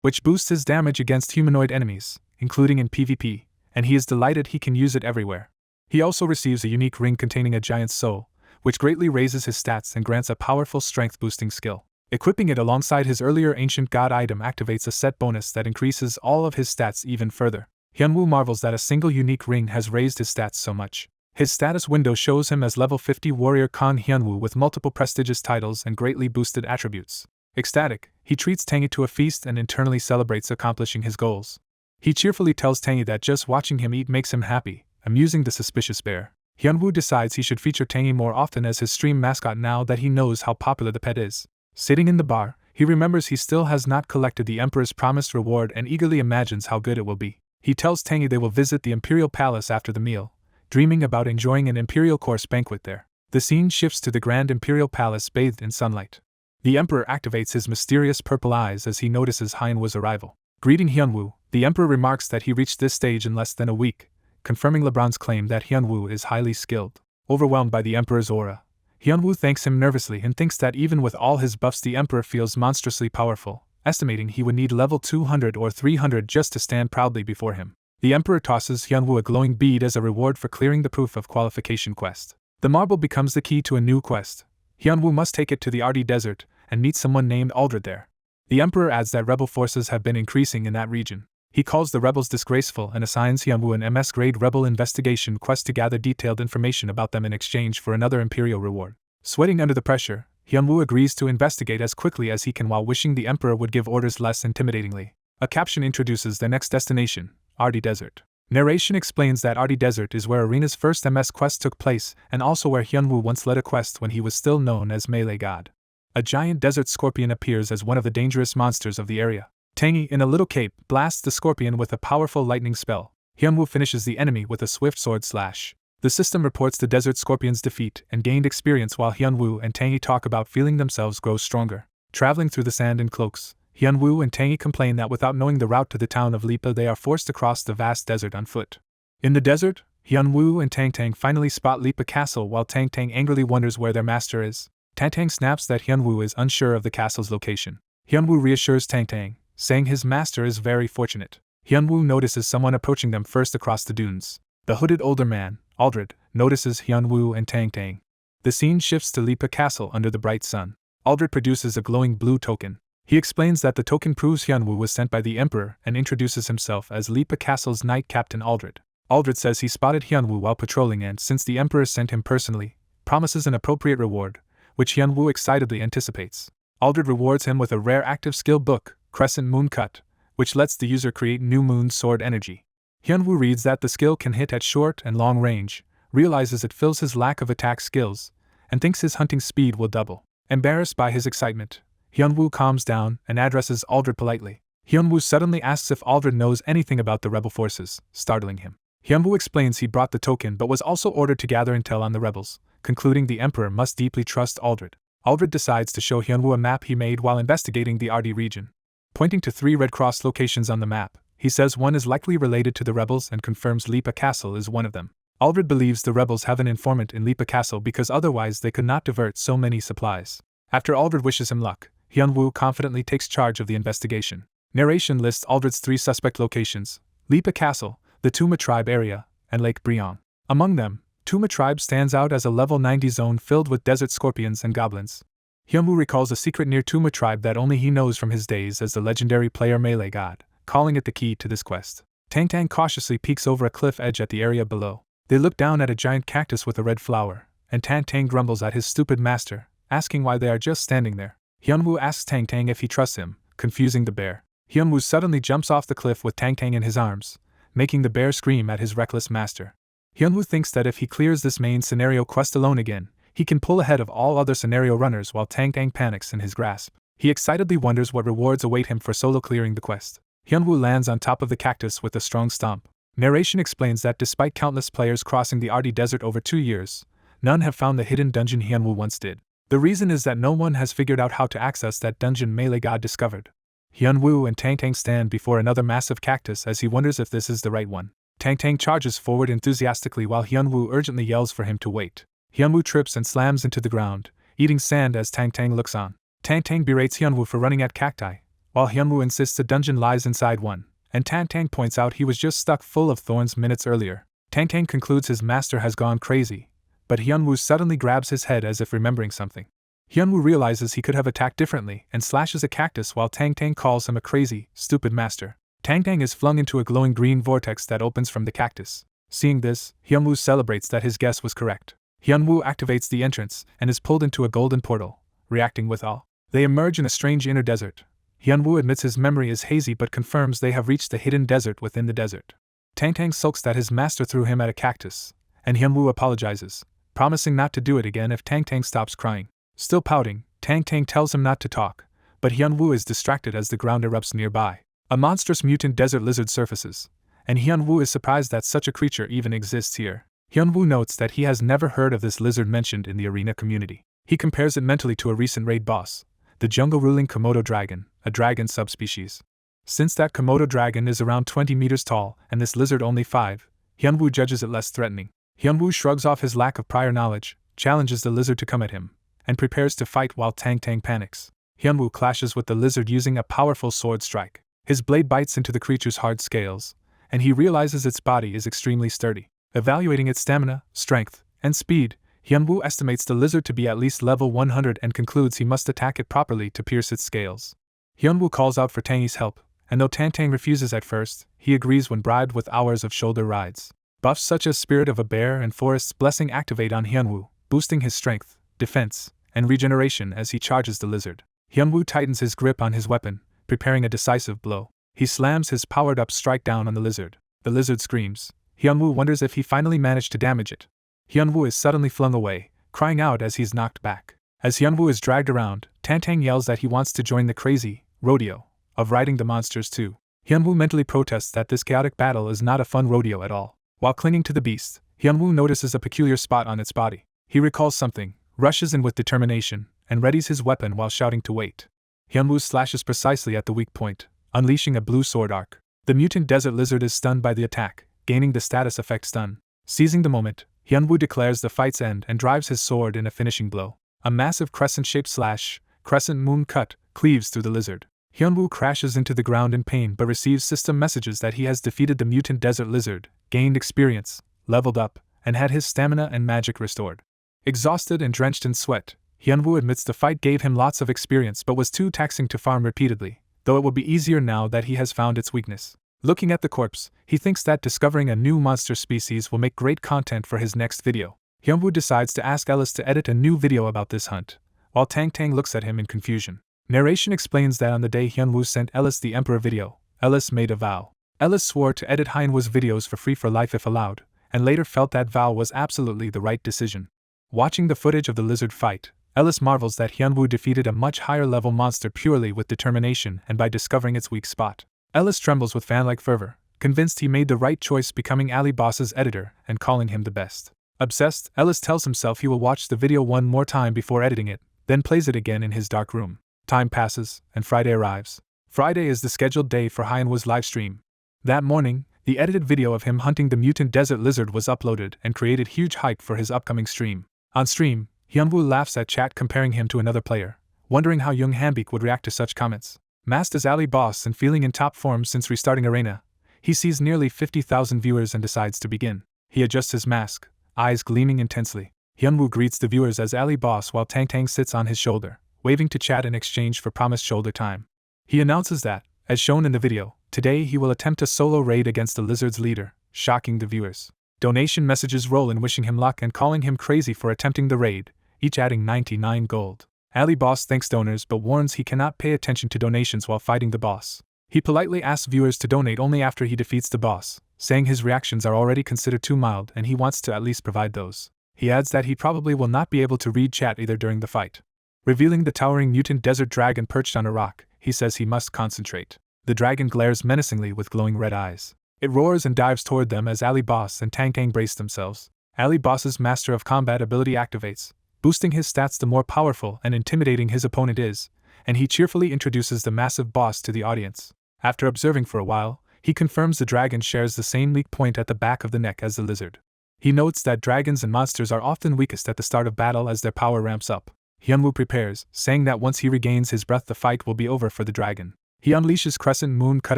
which boosts his damage against humanoid enemies, including in PvP, and he is delighted he can use it everywhere. He also receives a unique ring containing a giant's soul, which greatly raises his stats and grants a powerful strength-boosting skill. Equipping it alongside his earlier ancient god item activates a set bonus that increases all of his stats even further. Hyunwoo marvels that a single unique ring has raised his stats so much. His status window shows him as level 50 warrior Kang Hyunwoo with multiple prestigious titles and greatly boosted attributes. Ecstatic, he treats Tangy to a feast and internally celebrates accomplishing his goals. He cheerfully tells Tangy that just watching him eat makes him happy, amusing the suspicious bear. Hyunwoo decides he should feature Tangy more often as his stream mascot now that he knows how popular the pet is. Sitting in the bar, he remembers he still has not collected the Emperor's promised reward and eagerly imagines how good it will be. He tells Tangy they will visit the Imperial Palace after the meal, dreaming about enjoying an Imperial course banquet there. The scene shifts to the Grand Imperial Palace bathed in sunlight. The Emperor activates his mysterious purple eyes as he notices Hyunwoo's arrival. Greeting Hyunwoo, the Emperor remarks that he reached this stage in less than a week, confirming LeBron's claim that Hyunwoo is highly skilled. Overwhelmed by the Emperor's aura, Hyunwoo thanks him nervously and thinks that even with all his buffs the Emperor feels monstrously powerful, estimating he would need level 200 or 300 just to stand proudly before him. The Emperor tosses Hyunwoo a glowing bead as a reward for clearing the Proof of Qualification quest. The marble becomes the key to a new quest. Hyunwoo must take it to the Ardi Desert and meet someone named Aldred there. The Emperor adds that rebel forces have been increasing in that region. He calls the rebels disgraceful and assigns Hyunwoo an MS-grade rebel investigation quest to gather detailed information about them in exchange for another imperial reward. Sweating under the pressure, Hyunwoo agrees to investigate as quickly as he can while wishing the Emperor would give orders less intimidatingly. A caption introduces their next destination, Ardi Desert. Narration explains that Ardi Desert is where Arena's first MS quest took place and also where Hyunwoo once led a quest when he was still known as Melee God. A giant desert scorpion appears as one of the dangerous monsters of the area. Tangy, in a little cape, blasts the scorpion with a powerful lightning spell. Hyunwoo finishes the enemy with a swift sword slash. The system reports the desert scorpion's defeat and gained experience while Hyunwoo and Tangy talk about feeling themselves grow stronger. Traveling through the sand in cloaks, Hyunwoo and Tangy complain that without knowing the route to the town of Lipa they are forced to cross the vast desert on foot. In the desert, Hyunwoo and Tang finally spot Lipa Castle while Tang angrily wonders where their master is. Tang snaps that Hyunwoo is unsure of the castle's location. Hyunwoo reassures Tang, saying his master is very fortunate. Hyunwoo notices someone approaching them first across the dunes. The hooded older man, Aldred, notices Hyunwoo and Tang. The scene shifts to Lipa Castle under the bright sun. Aldred produces a glowing blue token. He explains that the token proves Hyunwoo was sent by the Emperor and introduces himself as Lipa Castle's Knight Captain Aldred. Aldred says he spotted Hyunwoo while patrolling and, since the Emperor sent him personally, promises an appropriate reward, which Hyunwoo excitedly anticipates. Aldred rewards him with a rare active skill book, Crescent Moon Cut, which lets the user create new moon sword energy. Hyunwoo reads that the skill can hit at short and long range, realizes it fills his lack of attack skills, and thinks his hunting speed will double. Embarrassed by his excitement, Hyunwoo calms down and addresses Aldred politely. Hyunwoo suddenly asks if Aldred knows anything about the rebel forces, startling him. Hyunwoo explains he brought the token but was also ordered to gather intel on the rebels, concluding the Emperor must deeply trust Aldred. Aldred decides to show Hyunwoo a map he made while investigating the RD region. Pointing to 3 Red Cross locations on the map, he says one is likely related to the rebels and confirms Lipa Castle is one of them. Aldred believes the rebels have an informant in Lipa Castle because otherwise they could not divert so many supplies. After Aldred wishes him luck, Hyunwoo confidently takes charge of the investigation. Narration lists Aldred's 3 suspect locations: Lipa Castle, the Tuma tribe area, and Lake Briong. Among them, Tuma tribe stands out as a level 90 zone filled with desert scorpions and goblins. Hyunwoo recalls a secret near Tuma tribe that only he knows from his days as the legendary player Melee God, calling it the key to this quest. Tang cautiously peeks over a cliff edge at the area below. They look down at a giant cactus with a red flower, and Tang grumbles at his stupid master, asking why they are just standing there. Hyunwoo asks Tang if he trusts him, confusing the bear. Hyunwoo suddenly jumps off the cliff with Tang in his arms, making the bear scream at his reckless master. Hyunwoo thinks that if he clears this main scenario quest alone again, he can pull ahead of all other scenario runners while Tang panics in his grasp. He excitedly wonders what rewards await him for solo clearing the quest. Hyunwoo lands on top of the cactus with a strong stomp. Narration explains that despite countless players crossing the RD desert over 2 years, none have found the hidden dungeon Hyunwoo once did. The reason is that no one has figured out how to access that dungeon Melee God discovered. Hyunwoo and Tang stand before another massive cactus as he wonders if this is the right one. Tang charges forward enthusiastically while Hyunwoo urgently yells for him to wait. Hyunwoo trips and slams into the ground, eating sand as Tang looks on. Tang berates Hyunwoo for running at cacti, while Hyunwoo insists a dungeon lies inside one, and Tang points out he was just stuck full of thorns minutes earlier. Tang concludes his master has gone crazy, but Hyunwoo suddenly grabs his head as if remembering something. Hyunwoo realizes he could have attacked differently and slashes a cactus while Tang calls him a crazy, stupid master. Tang is flung into a glowing green vortex that opens from the cactus. Seeing this, Hyunwoo celebrates that his guess was correct. Hyunwoo activates the entrance and is pulled into a golden portal, reacting with awe. They emerge in a strange inner desert. Hyunwoo admits his memory is hazy but confirms they have reached the hidden desert within the desert. Tang sulks that his master threw him at a cactus, and Hyunwoo apologizes, promising not to do it again if Tang stops crying. Still pouting, Tang tells him not to talk, but Hyunwoo is distracted as the ground erupts nearby. A monstrous mutant desert lizard surfaces, and Hyunwoo is surprised that such a creature even exists here. Hyunwoo notes that he has never heard of this lizard mentioned in the arena community. He compares it mentally to a recent raid boss, the jungle-ruling Komodo dragon, a dragon subspecies. Since that Komodo dragon is around 20 meters tall and this lizard only 5, Hyunwoo judges it less threatening. Hyunwoo shrugs off his lack of prior knowledge, challenges the lizard to come at him, and prepares to fight while Tang panics. Hyunwoo clashes with the lizard using a powerful sword strike. His blade bites into the creature's hard scales, and he realizes its body is extremely sturdy. Evaluating its stamina, strength, and speed, Hyunwoo estimates the lizard to be at least level 100 and concludes he must attack it properly to pierce its scales. Hyunwoo calls out for Tang's help, and though Tang refuses at first, he agrees when bribed with hours of shoulder rides. Buffs such as Spirit of a Bear and Forest's Blessing activate on Hyunwoo, boosting his strength, defense, and regeneration as he charges the lizard. Hyunwoo tightens his grip on his weapon, preparing a decisive blow. He slams his powered-up strike down on the lizard. The lizard screams. Hyunwoo wonders if he finally managed to damage it. Hyunwoo is suddenly flung away, crying out as he's knocked back. As Hyunwoo is dragged around, Tang yells that he wants to join the crazy rodeo of riding the monsters too. Hyunwoo mentally protests that this chaotic battle is not a fun rodeo at all. While clinging to the beast, Hyunwoo notices a peculiar spot on its body. He recalls something, rushes in with determination, and readies his weapon while shouting to wait. Hyunwoo slashes precisely at the weak point, unleashing a blue sword arc. The mutant desert lizard is stunned by the attack, gaining the status effect stun. Seizing the moment, Hyunwoo declares the fight's end and drives his sword in a finishing blow. A massive crescent-shaped slash, crescent moon cut, cleaves through the lizard. Hyunwoo crashes into the ground in pain but receives system messages that he has defeated the mutant desert lizard, gained experience, leveled up, and had his stamina and magic restored. Exhausted and drenched in sweat, Hyunwoo admits the fight gave him lots of experience but was too taxing to farm repeatedly, though it will be easier now that he has found its weakness. Looking at the corpse, he thinks that discovering a new monster species will make great content for his next video. Hyunwoo decides to ask Ellis to edit a new video about this hunt, while Tang Tang looks at him in confusion. Narration explains that on the day Hyunwoo sent Ellis the Emperor video, Ellis made a vow. Ellis swore to edit Hyunwoo's videos for free for life if allowed, and later felt that vow was absolutely the right decision. Watching the footage of the lizard fight, Ellis marvels that Hyunwoo defeated a much higher level monster purely with determination and by discovering its weak spot. Ellis trembles with fan-like fervor, convinced he made the right choice becoming Ali Boss's editor and calling him the best. Obsessed, Ellis tells himself he will watch the video one more time before editing it, then plays it again in his dark room. Time passes, and Friday arrives. Friday is the scheduled day for Hyunwoo's livestream. That morning, the edited video of him hunting the mutant desert lizard was uploaded and created huge hype for his upcoming stream. On stream, Hyunwoo laughs at chat comparing him to another player, wondering how Young Hanbik would react to such comments. Masked as Ali Boss and feeling in top form since restarting Arena, he sees nearly 50,000 viewers and decides to begin. He adjusts his mask, eyes gleaming intensely. Hyunwoo greets the viewers as Ali Boss while Tang Tang sits on his shoulder, waving to chat in exchange for promised shoulder time. He announces that, as shown in the video, today he will attempt a solo raid against the lizard's leader, shocking the viewers. Donation messages roll in wishing him luck and calling him crazy for attempting the raid, each adding 99 gold. Ali Boss thanks donors but warns he cannot pay attention to donations while fighting the boss. He politely asks viewers to donate only after he defeats the boss, saying his reactions are already considered too mild and he wants to at least provide those. He adds that he probably will not be able to read chat either during the fight. Revealing the towering mutant desert dragon perched on a rock, he says he must concentrate. The dragon glares menacingly with glowing red eyes. It roars and dives toward them as Ali Boss and Tang Tang brace themselves. Ali Boss's Master of Combat ability activates, boosting his stats the more powerful and intimidating his opponent is, and he cheerfully introduces the massive boss to the audience. After observing for a while, he confirms the dragon shares the same weak point at the back of the neck as the lizard. He notes that dragons and monsters are often weakest at the start of battle as their power ramps up. Hyunwoo prepares, saying that once he regains his breath the fight will be over for the dragon. He unleashes Crescent Moon Cut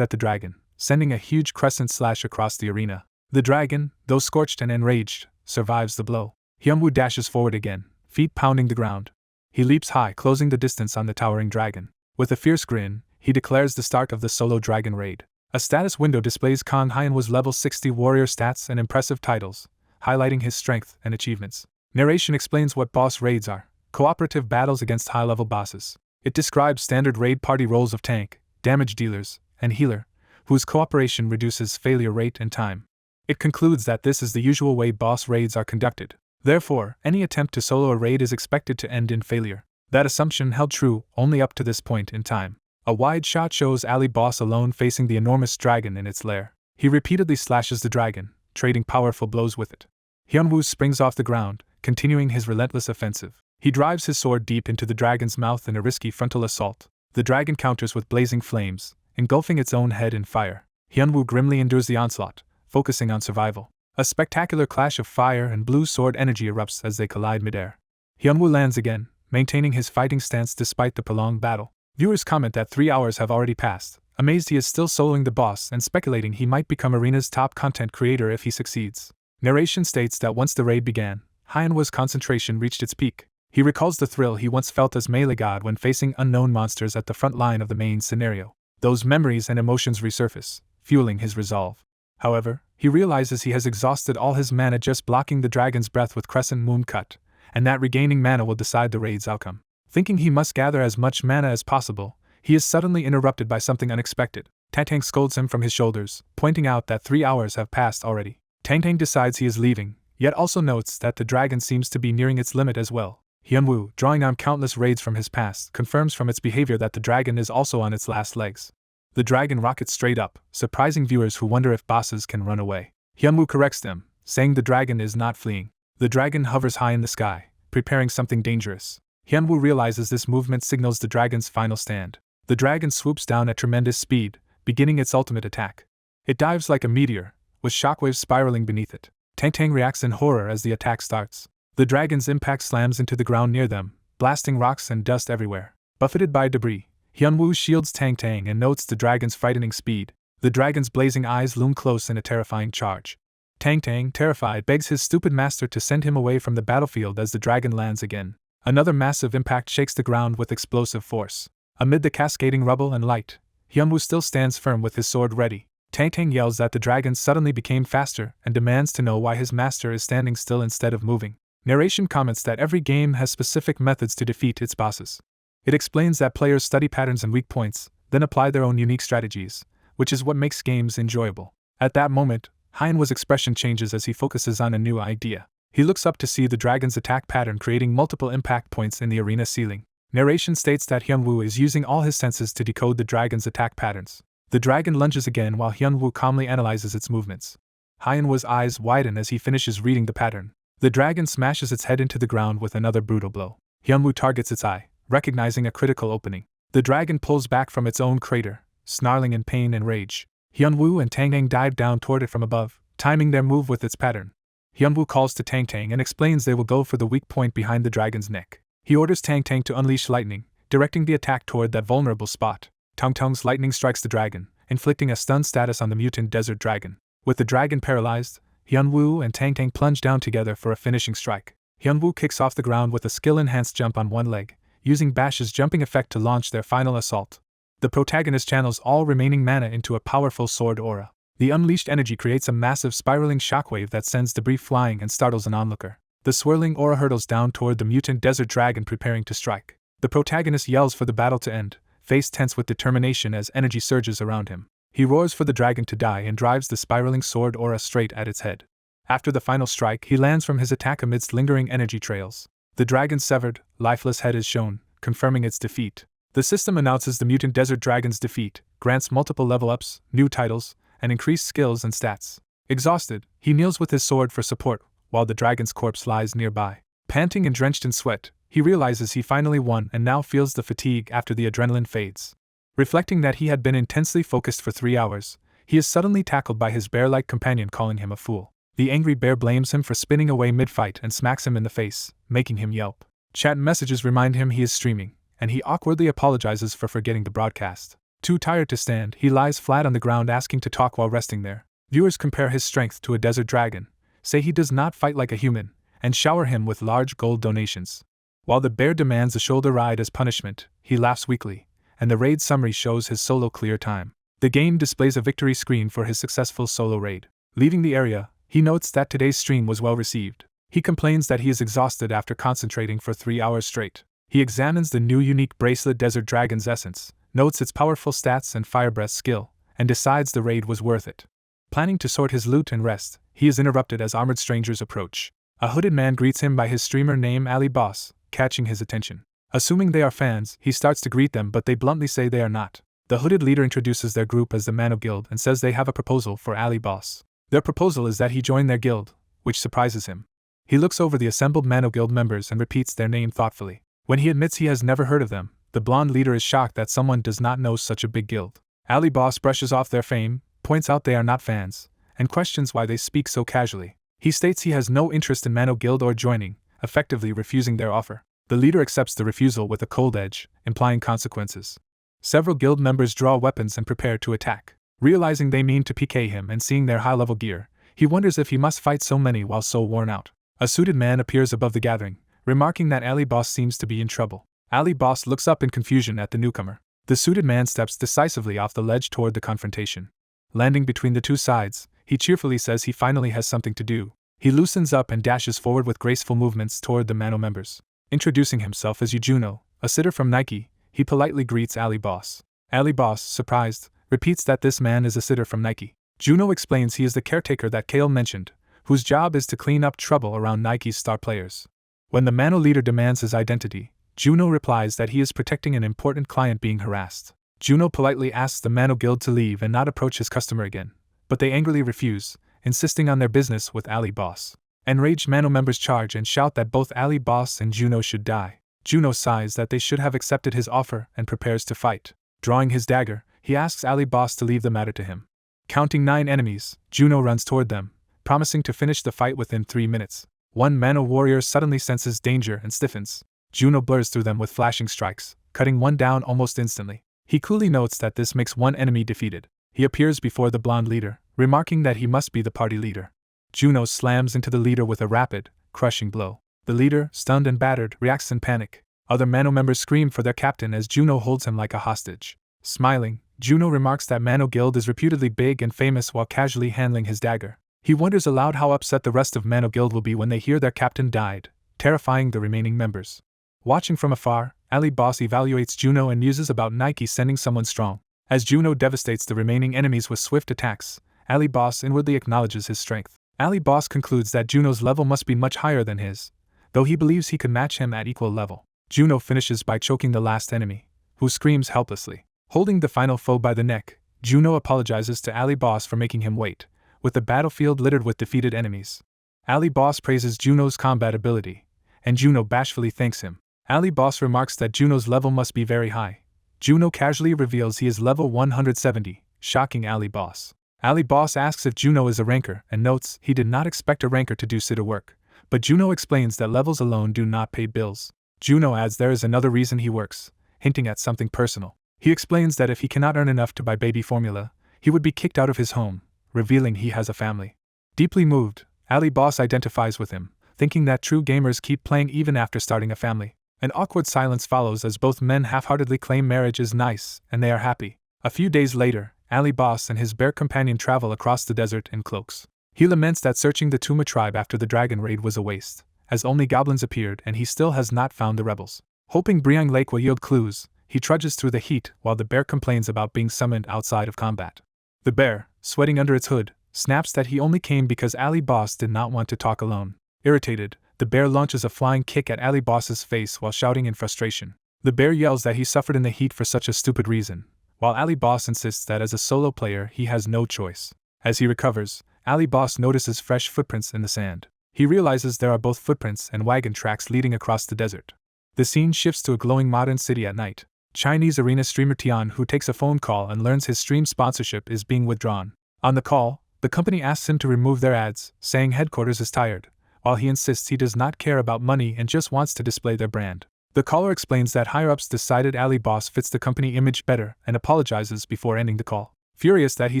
at the dragon, sending a huge crescent slash across the arena. The dragon, though scorched and enraged, survives the blow. Hyunwoo dashes forward again, feet pounding the ground. He leaps high, closing the distance on the towering dragon. With a fierce grin, he declares the start of the solo dragon raid. A status window displays Kang Hyunwoo's level 60 warrior stats and impressive titles, highlighting his strength and achievements. Narration explains what boss raids are: cooperative battles against high-level bosses. It describes standard raid party roles of tank, damage dealers, and healer, whose cooperation reduces failure rate and time. It concludes that this is the usual way boss raids are conducted. Therefore, any attempt to solo a raid is expected to end in failure. That assumption held true only up to this point in time. A wide shot shows Ali Boss alone facing the enormous dragon in its lair. He repeatedly slashes the dragon, trading powerful blows with it. Hyunwoo springs off the ground, continuing his relentless offensive. He drives his sword deep into the dragon's mouth in a risky frontal assault. The dragon counters with blazing flames, engulfing its own head in fire. Hyunwoo grimly endures the onslaught, focusing on survival. A spectacular clash of fire and blue sword energy erupts as they collide midair. Hyunwoo lands again, maintaining his fighting stance despite the prolonged battle. Viewers comment that 3 hours have already passed, amazed he is still soloing the boss and speculating he might become Arena's top content creator if he succeeds. Narration states that once the raid began, Hyunwoo's concentration reached its peak. He recalls the thrill he once felt as melee god when facing unknown monsters at the front line of the main scenario. Those memories and emotions resurface, fueling his resolve. However, he realizes he has exhausted all his mana just blocking the dragon's breath with Crescent Moon Cut, and that regaining mana will decide the raid's outcome. Thinking he must gather as much mana as possible, he is suddenly interrupted by something unexpected. Tang Tang scolds him from his shoulders, pointing out that 3 hours have passed already. Tang Tang decides he is leaving, yet also notes that the dragon seems to be nearing its limit as well. Hyunwoo, drawing on countless raids from his past, confirms from its behavior that the dragon is also on its last legs. The dragon rockets straight up, surprising viewers who wonder if bosses can run away. Hyunwoo corrects them, saying the dragon is not fleeing. The dragon hovers high in the sky, preparing something dangerous. Hyunwoo realizes this movement signals the dragon's final stand. The dragon swoops down at tremendous speed, beginning its ultimate attack. It dives like a meteor, with shockwaves spiraling beneath it. Tang reacts in horror as the attack starts. The dragon's impact slams into the ground near them, blasting rocks and dust everywhere. Buffeted by debris, Hyunwoo shields Tang and notes the dragon's frightening speed. The dragon's blazing eyes loom close in a terrifying charge. Tang, terrified, begs his stupid master to send him away from the battlefield as the dragon lands again. Another massive impact shakes the ground with explosive force. Amid the cascading rubble and light, Hyunwoo still stands firm with his sword ready. Tang yells that the dragon suddenly became faster and demands to know why his master is standing still instead of moving. Narration comments that every game has specific methods to defeat its bosses. It explains that players study patterns and weak points, then apply their own unique strategies, which is what makes games enjoyable. At that moment, Hyunwoo's expression changes as he focuses on a new idea. He looks up to see the dragon's attack pattern creating multiple impact points in the arena ceiling. Narration states that Hyunwoo is using all his senses to decode the dragon's attack patterns. The dragon lunges again while Hyunwoo calmly analyzes its movements. Hyunwoo's eyes widen as he finishes reading the pattern. The dragon smashes its head into the ground with another brutal blow. Hyunwoo targets its eye, recognizing a critical opening. The dragon pulls back from its own crater, snarling in pain and rage. Hyunwoo and Tang dive down toward it from above, timing their move with its pattern. Hyunwoo calls to Tang and explains they will go for the weak point behind the dragon's neck. He orders Tang to unleash lightning, directing the attack toward that vulnerable spot. Tong's lightning strikes the dragon, inflicting a stun status on the mutant desert dragon. With the dragon paralyzed, Hyunwoo and Tang plunge down together for a finishing strike. Hyunwoo kicks off the ground with a skill-enhanced jump on one leg, using Bash's jumping effect to launch their final assault. The protagonist channels all remaining mana into a powerful sword aura. The unleashed energy creates a massive spiraling shockwave that sends debris flying and startles an onlooker. The swirling aura hurtles down toward the mutant desert dragon preparing to strike. The protagonist yells for the battle to end, face tense with determination as energy surges around him. He roars for the dragon to die and drives the spiraling sword aura straight at its head. After the final strike, he lands from his attack amidst lingering energy trails. The dragon's severed, lifeless head is shown, confirming its defeat. The system announces the mutant desert dragon's defeat, grants multiple level-ups, new titles, and increased skills and stats. Exhausted, he kneels with his sword for support, while the dragon's corpse lies nearby. Panting and drenched in sweat, he realizes he finally won and now feels the fatigue after the adrenaline fades. Reflecting that he had been intensely focused for 3 hours, he is suddenly tackled by his bear-like companion calling him a fool. The angry bear blames him for spinning away mid-fight and smacks him in the face, making him yelp. Chat messages remind him he is streaming, and he awkwardly apologizes for forgetting the broadcast. Too tired to stand, he lies flat on the ground asking to talk while resting there. Viewers compare his strength to a desert dragon, say he does not fight like a human, and shower him with large gold donations. While the bear demands a shoulder ride as punishment, he laughs weakly, and the raid summary shows his solo clear time. The game displays a victory screen for his successful solo raid. Leaving the area, he notes that today's stream was well received. He complains that he is exhausted after concentrating for 3 hours straight. He examines the new unique bracelet Desert Dragon's Essence, notes its powerful stats and fire breath skill, and decides the raid was worth it. Planning to sort his loot and rest, he is interrupted as armored strangers approach. A hooded man greets him by his streamer name Ali Boss, catching his attention. Assuming they are fans, he starts to greet them but they bluntly say they are not. The hooded leader introduces their group as the Mano Guild and says they have a proposal for Ali Boss. Their proposal is that he join their guild, which surprises him. He looks over the assembled Mano Guild members and repeats their name thoughtfully. When he admits he has never heard of them, the blonde leader is shocked that someone does not know such a big guild. Ali Boss brushes off their fame, points out they are not fans, and questions why they speak so casually. He states he has no interest in Mano Guild or joining, effectively refusing their offer. The leader accepts the refusal with a cold edge, implying consequences. Several guild members draw weapons and prepare to attack. Realizing they mean to PK him and seeing their high-level gear, he wonders if he must fight so many while so worn out. A suited man appears above the gathering, remarking that Ali Boss seems to be in trouble. Ali Boss looks up in confusion at the newcomer. The suited man steps decisively off the ledge toward the confrontation. Landing between the two sides, he cheerfully says he finally has something to do. He loosens up and dashes forward with graceful movements toward the Mano members. Introducing himself as Yujuno, a sitter from Nike, he politely greets Ali Boss. Ali Boss, surprised, repeats that this man is a sitter from Nike. Juno explains he is the caretaker that Kale mentioned, whose job is to clean up trouble around Nike's star players. When the Mano leader demands his identity, Juno replies that he is protecting an important client being harassed. Juno politely asks the Mano Guild to leave and not approach his customer again, but they angrily refuse, insisting on their business with Ali Boss. Enraged Mano members charge and shout that both Ali Boss and Juno should die. Juno sighs that they should have accepted his offer and prepares to fight. Drawing his dagger, he asks Ali Boss to leave the matter to him. Counting 9 enemies, Juno runs toward them, promising to finish the fight within 3 minutes. One Manhwa warrior suddenly senses danger and stiffens. Juno blurs through them with flashing strikes, cutting one down almost instantly. He coolly notes that this makes one enemy defeated. He appears before the blonde leader, remarking that he must be the party leader. Juno slams into the leader with a rapid, crushing blow. The leader, stunned and battered, reacts in panic. Other Manhwa members scream for their captain as Juno holds him like a hostage. Smiling, Juno remarks that Manhwa Guild is reputedly big and famous while casually handling his dagger. He wonders aloud how upset the rest of Manhwa Guild will be when they hear their captain died, terrifying the remaining members. Watching from afar, Ali Boss evaluates Juno and muses about Nike sending someone strong. As Juno devastates the remaining enemies with swift attacks, Ali Boss inwardly acknowledges his strength. Ali Boss concludes that Juno's level must be much higher than his, though he believes he could match him at equal level. Juno finishes by choking the last enemy, who screams helplessly. Holding the final foe by the neck, Juno apologizes to Ali Boss for making him wait, with the battlefield littered with defeated enemies. Ali Boss praises Juno's combat ability, and Juno bashfully thanks him. Ali Boss remarks that Juno's level must be very high. Juno casually reveals he is level 170, shocking Ali Boss. Ali Boss asks if Juno is a ranker and notes he did not expect a ranker to do city work, but Juno explains that levels alone do not pay bills. Juno adds there is another reason he works, hinting at something personal. He explains that if he cannot earn enough to buy baby formula, he would be kicked out of his home, revealing he has a family. Deeply moved, Ali Boss identifies with him, thinking that true gamers keep playing even after starting a family. An awkward silence follows as both men half-heartedly claim marriage is nice and they are happy. A few days later, Ali Boss and his bear companion travel across the desert in cloaks. He laments that searching the Tuma tribe after the dragon raid was a waste, as only goblins appeared and he still has not found the rebels. Hoping Briang Lake will yield clues, he trudges through the heat while the bear complains about being summoned outside of combat. The bear, sweating under its hood, snaps that he only came because Ali Boss did not want to talk alone. Irritated, the bear launches a flying kick at Ali Boss's face while shouting in frustration. The bear yells that he suffered in the heat for such a stupid reason, while Ali Boss insists that as a solo player he has no choice. As he recovers, Ali Boss notices fresh footprints in the sand. He realizes there are both footprints and wagon tracks leading across the desert. The scene shifts to a glowing modern city at night. Chinese arena streamer Tian, who takes a phone call and learns his stream sponsorship is being withdrawn. On the call, the company asks him to remove their ads, saying headquarters is tired, while he insists he does not care about money and just wants to display their brand. The caller explains that higher-ups decided Ali Boss fits the company image better and apologizes before ending the call. Furious that he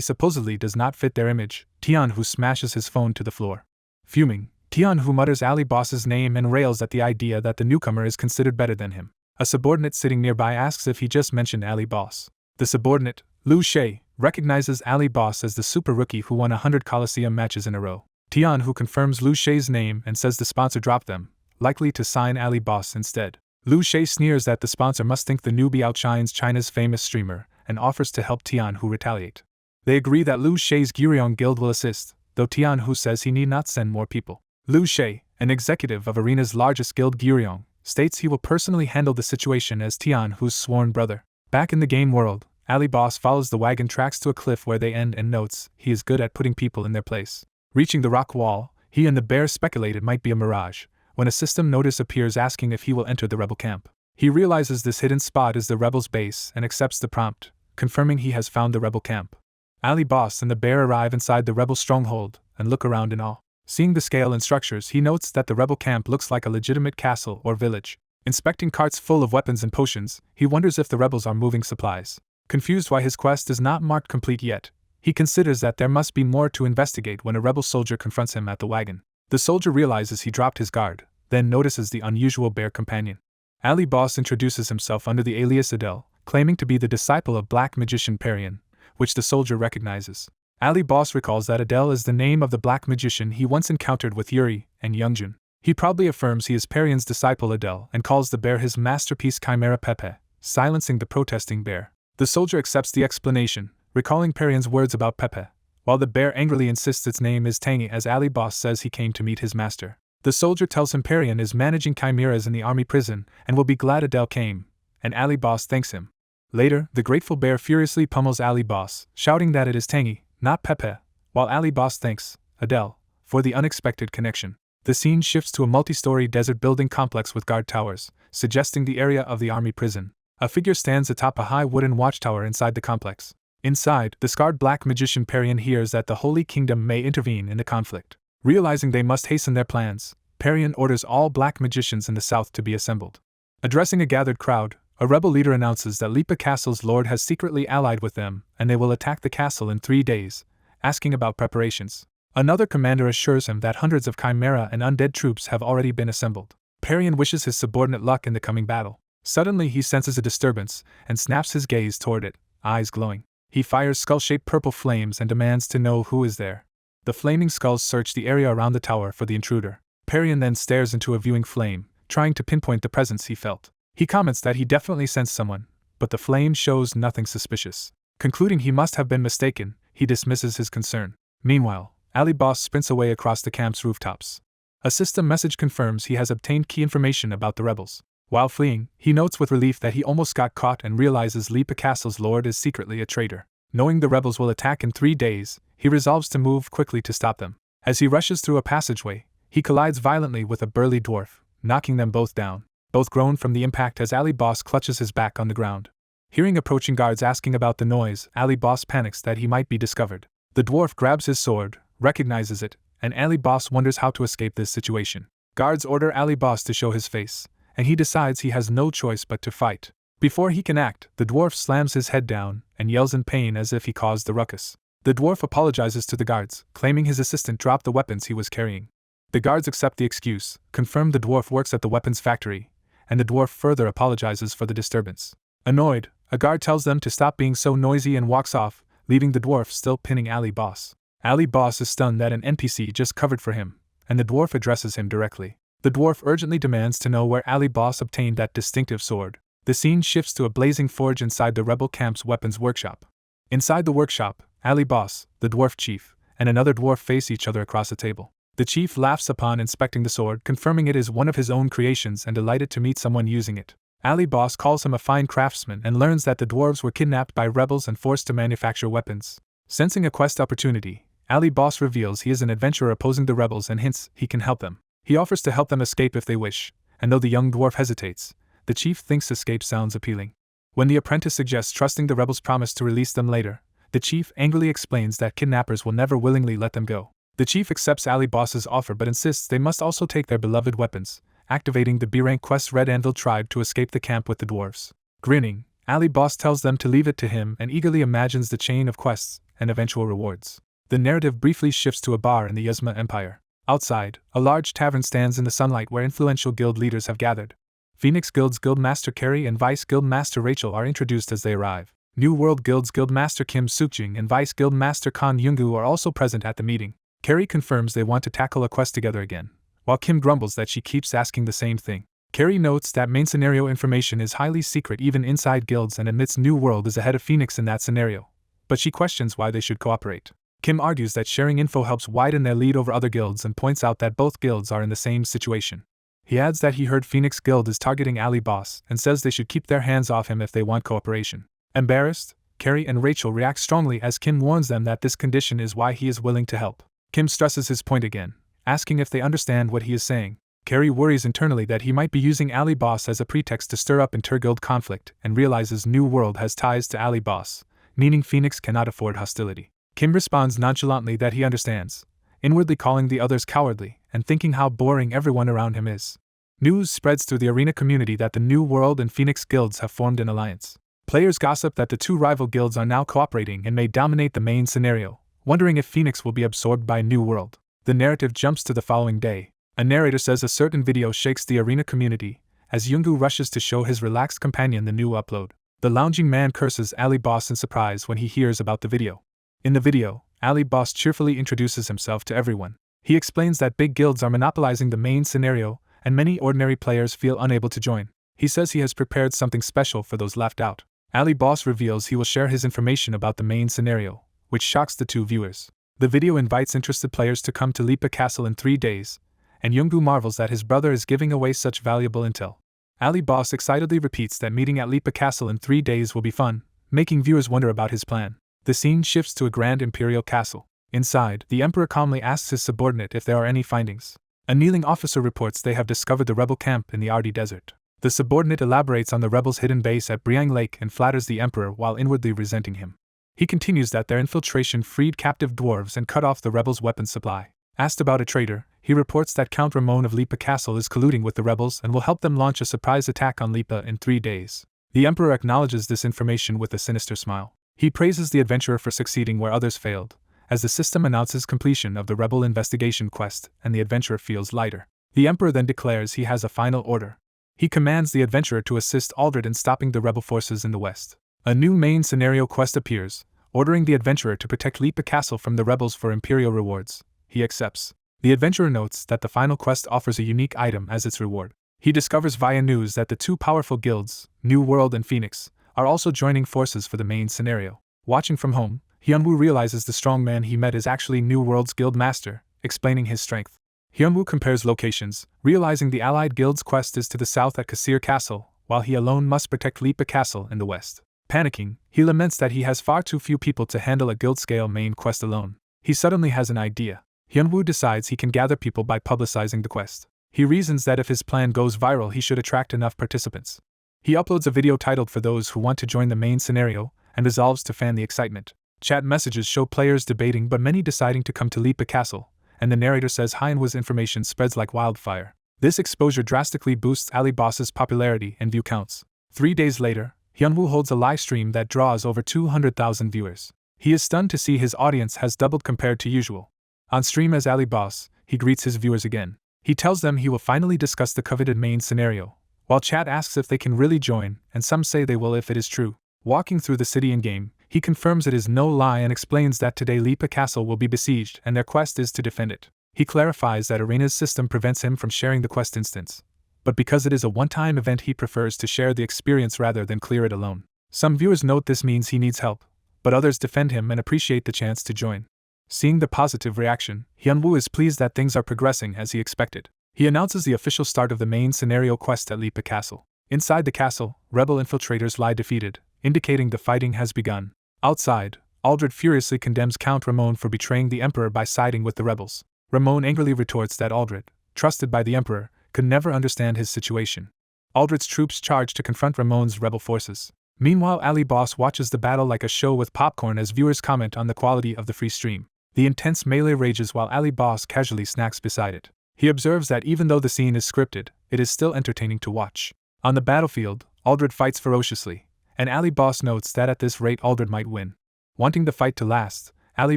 supposedly does not fit their image, Tian Hu smashes his phone to the floor. Fuming, Tian Hu mutters Ali Boss's name and rails at the idea that the newcomer is considered better than him. A subordinate sitting nearby asks if he just mentioned Ali Boss. The subordinate, Liu Shay, recognizes Ali Boss as the super rookie who won 100 coliseum matches in a row. Tian Hu confirms Liu Shay's name and says the sponsor dropped them, likely to sign Ali Boss instead. Liu Shay sneers that the sponsor must think the newbie outshines China's famous streamer and offers to help Tian Hu retaliate. They agree that Liu Shay's Guryong Guild will assist, though Tian Hu says he need not send more people. Liu Shay, an executive of Arena's largest guild Guryong, states he will personally handle the situation as Tian Hu's sworn brother. Back in the game world, Ali Boss follows the wagon tracks to a cliff where they end and notes he is good at putting people in their place. Reaching the rock wall, he and the bear speculate it might be a mirage, when a system notice appears asking if he will enter the rebel camp. He realizes this hidden spot is the rebels' base and accepts the prompt, confirming he has found the rebel camp. Ali Boss and the bear arrive inside the rebel stronghold and look around in awe. Seeing the scale and structures, he notes that the rebel camp looks like a legitimate castle or village. Inspecting carts full of weapons and potions, he wonders if the rebels are moving supplies. Confused why his quest is not marked complete yet, he considers that there must be more to investigate when a rebel soldier confronts him at the wagon. The soldier realizes he dropped his guard, then notices the unusual bear companion. Ali Boss introduces himself under the alias Adele, claiming to be the disciple of black magician Parian, which the soldier recognizes. Ali Boss recalls that Adele is the name of the black magician he once encountered with Yuri and Youngjun. He proudly affirms he is Parian's disciple Adele and calls the bear his masterpiece Chimera Pepe, silencing the protesting bear. The soldier accepts the explanation, recalling Parian's words about Pepe, while the bear angrily insists its name is Tangy as Ali Boss says he came to meet his master. The soldier tells him Parian is managing chimeras in the army prison and will be glad Adele came, and Ali Boss thanks him. Later, the grateful bear furiously pummels Ali Boss, shouting that it is Tangy, not Pepe, while Ali Boss thanks Adele for the unexpected connection. The scene shifts to a multi-story desert building complex with guard towers, suggesting the area of the army prison. A figure stands atop a high wooden watchtower inside the complex. Inside, the scarred black magician Parian hears that the Holy Kingdom may intervene in the conflict. Realizing they must hasten their plans, Parian orders all black magicians in the south to be assembled. Addressing a gathered crowd, a rebel leader announces that Lipa Castle's lord has secretly allied with them and they will attack the castle in 3 days, asking about preparations. Another commander assures him that hundreds of chimera and undead troops have already been assembled. Parian wishes his subordinate luck in the coming battle. Suddenly he senses a disturbance and snaps his gaze toward it, eyes glowing. He fires skull-shaped purple flames and demands to know who is there. The flaming skulls search the area around the tower for the intruder. Parian then stares into a viewing flame, trying to pinpoint the presence he felt. He comments that he definitely sensed someone, but the flame shows nothing suspicious. Concluding he must have been mistaken, he dismisses his concern. Meanwhile, Ali Boss sprints away across the camp's rooftops. A system message confirms he has obtained key information about the rebels. While fleeing, he notes with relief that he almost got caught and realizes Lipa Castle's lord is secretly a traitor. Knowing the rebels will attack in 3 days, he resolves to move quickly to stop them. As he rushes through a passageway, he collides violently with a burly dwarf, knocking them both down. Both groan from the impact as Ali Boss clutches his back on the ground. Hearing approaching guards asking about the noise, Ali Boss panics that he might be discovered. The dwarf grabs his sword, recognizes it, and Ali Boss wonders how to escape this situation. Guards order Ali Boss to show his face, and he decides he has no choice but to fight. Before he can act, the dwarf slams his head down and yells in pain as if he caused the ruckus. The dwarf apologizes to the guards, claiming his assistant dropped the weapons he was carrying. The guards accept the excuse, confirm the dwarf works at the weapons factory, and the dwarf further apologizes for the disturbance. Annoyed, a guard tells them to stop being so noisy and walks off, leaving the dwarf still pinning Ali Boss. Ali Boss is stunned that an NPC just covered for him, and the dwarf addresses him directly. The dwarf urgently demands to know where Ali Boss obtained that distinctive sword. The scene shifts to a blazing forge inside the rebel camp's weapons workshop. Inside the workshop, Ali Boss, the dwarf chief, and another dwarf face each other across a table. The chief laughs upon inspecting the sword, confirming it is one of his own creations and delighted to meet someone using it. Ali Boss calls him a fine craftsman and learns that the dwarves were kidnapped by rebels and forced to manufacture weapons. Sensing a quest opportunity, Ali Boss reveals he is an adventurer opposing the rebels and hints he can help them. He offers to help them escape if they wish, and though the young dwarf hesitates, the chief thinks escape sounds appealing. When the apprentice suggests trusting the rebels' promise to release them later, the chief angrily explains that kidnappers will never willingly let them go. The chief accepts Ali Boss's offer but insists they must also take their beloved weapons, activating the B-rank quest Red Anvil tribe to escape the camp with the dwarves. Grinning, Ali Boss tells them to leave it to him and eagerly imagines the chain of quests and eventual rewards. The narrative briefly shifts to a bar in the Yuzma Empire. Outside, a large tavern stands in the sunlight where influential guild leaders have gathered. Phoenix Guild's Guildmaster Carrie and Vice Guildmaster Rachel are introduced as they arrive. New World Guild's Guildmaster Kim Sukjing and Vice Guildmaster Kan Yungu are also present at the meeting. Carrie confirms they want to tackle a quest together again, while Kim grumbles that she keeps asking the same thing. Carrie notes that main scenario information is highly secret even inside guilds and admits New World is ahead of Phoenix in that scenario, but she questions why they should cooperate. Kim argues that sharing info helps widen their lead over other guilds and points out that both guilds are in the same situation. He adds that he heard Phoenix Guild is targeting Ali Boss and says they should keep their hands off him if they want cooperation. Embarrassed, Carrie and Rachel react strongly as Kim warns them that this condition is why he is willing to help. Kim stresses his point again, asking if they understand what he is saying. Carrie worries internally that he might be using Ali Boss as a pretext to stir up inter-guild conflict and realizes New World has ties to Ali Boss, meaning Phoenix cannot afford hostility. Kim responds nonchalantly that he understands, inwardly calling the others cowardly and thinking how boring everyone around him is. News spreads through the arena community that the New World and Phoenix guilds have formed an alliance. Players gossip that the two rival guilds are now cooperating and may dominate the main scenario, wondering if Phoenix will be absorbed by New World. The narrative jumps to the following day. A narrator says a certain video shakes the arena community, as Yungu rushes to show his relaxed companion the new upload. The lounging man curses Ali Boss in surprise when he hears about the video. In the video, Ali Boss cheerfully introduces himself to everyone. He explains that big guilds are monopolizing the main scenario, and many ordinary players feel unable to join. He says he has prepared something special for those left out. Ali Boss reveals he will share his information about the main scenario, which shocks the two viewers. The video invites interested players to come to Lipa Castle in 3 days, and Yungu marvels that his brother is giving away such valuable intel. Ali Boss excitedly repeats that meeting at Lipa Castle in 3 days will be fun, making viewers wonder about his plan. The scene shifts to a grand imperial castle. Inside, the emperor calmly asks his subordinate if there are any findings. A kneeling officer reports they have discovered the rebel camp in the Ardi Desert. The subordinate elaborates on the rebels' hidden base at Briang Lake and flatters the emperor while inwardly resenting him. He continues that their infiltration freed captive dwarves and cut off the rebels' weapons supply. Asked about a traitor, he reports that Count Ramon of Lipa Castle is colluding with the rebels and will help them launch a surprise attack on Lipa in 3 days. The emperor acknowledges this information with a sinister smile. He praises the adventurer for succeeding where others failed, as the system announces completion of the rebel investigation quest and the adventurer feels lighter. The emperor then declares he has a final order. He commands the adventurer to assist Aldred in stopping the rebel forces in the west. A new main scenario quest appears, ordering the adventurer to protect Lipa Castle from the rebels for imperial rewards. He accepts. The adventurer notes that the final quest offers a unique item as its reward. He discovers via news that the 2 powerful guilds, New World and Phoenix, are also joining forces for the main scenario. Watching from home, Hyunwoo realizes the strong man he met is actually New World's guild master, explaining his strength. Hyunwoo compares locations, realizing the allied guild's quest is to the south at Kasir Castle, while he alone must protect Lipa Castle in the west. Panicking, he laments that he has far too few people to handle a guild-scale main quest alone. He suddenly has an idea. Hyunwoo decides he can gather people by publicizing the quest. He reasons that if his plan goes viral he should attract enough participants. He uploads a video titled "For Those Who Want to Join the Main Scenario" and resolves to fan the excitement. Chat messages show players debating but many deciding to come to Lipa Castle, and the narrator says Hyunwoo's information spreads like wildfire. This exposure drastically boosts Ali Boss's popularity and view counts. 3 days later, Hyunwoo holds a live stream that draws over 200,000 viewers. He is stunned to see his audience has doubled compared to usual. On stream as Ali Boss, he greets his viewers again. He tells them he will finally discuss the coveted main scenario, while chat asks if they can really join, and some say they will if it is true. Walking through the city in-game, he confirms it is no lie and explains that today Lipa Castle will be besieged and their quest is to defend it. He clarifies that Arena's system prevents him from sharing the quest instance, but because it is a one-time event he prefers to share the experience rather than clear it alone. Some viewers note this means he needs help, but others defend him and appreciate the chance to join. Seeing the positive reaction, Hyunwoo is pleased that things are progressing as he expected. He announces the official start of the main scenario quest at Lipa Castle. Inside the castle, rebel infiltrators lie defeated, indicating the fighting has begun. Outside, Aldred furiously condemns Count Ramon for betraying the Emperor by siding with the rebels. Ramon angrily retorts that Aldred, trusted by the Emperor, could never understand his situation. Aldred's troops charge to confront Ramon's rebel forces. Meanwhile, Ali Boss watches the battle like a show with popcorn as viewers comment on the quality of the free stream. The intense melee rages while Ali Boss casually snacks beside it. He observes that even though the scene is scripted, it is still entertaining to watch. On the battlefield, Aldred fights ferociously, and Ali Boss notes that at this rate Aldred might win. Wanting the fight to last, Ali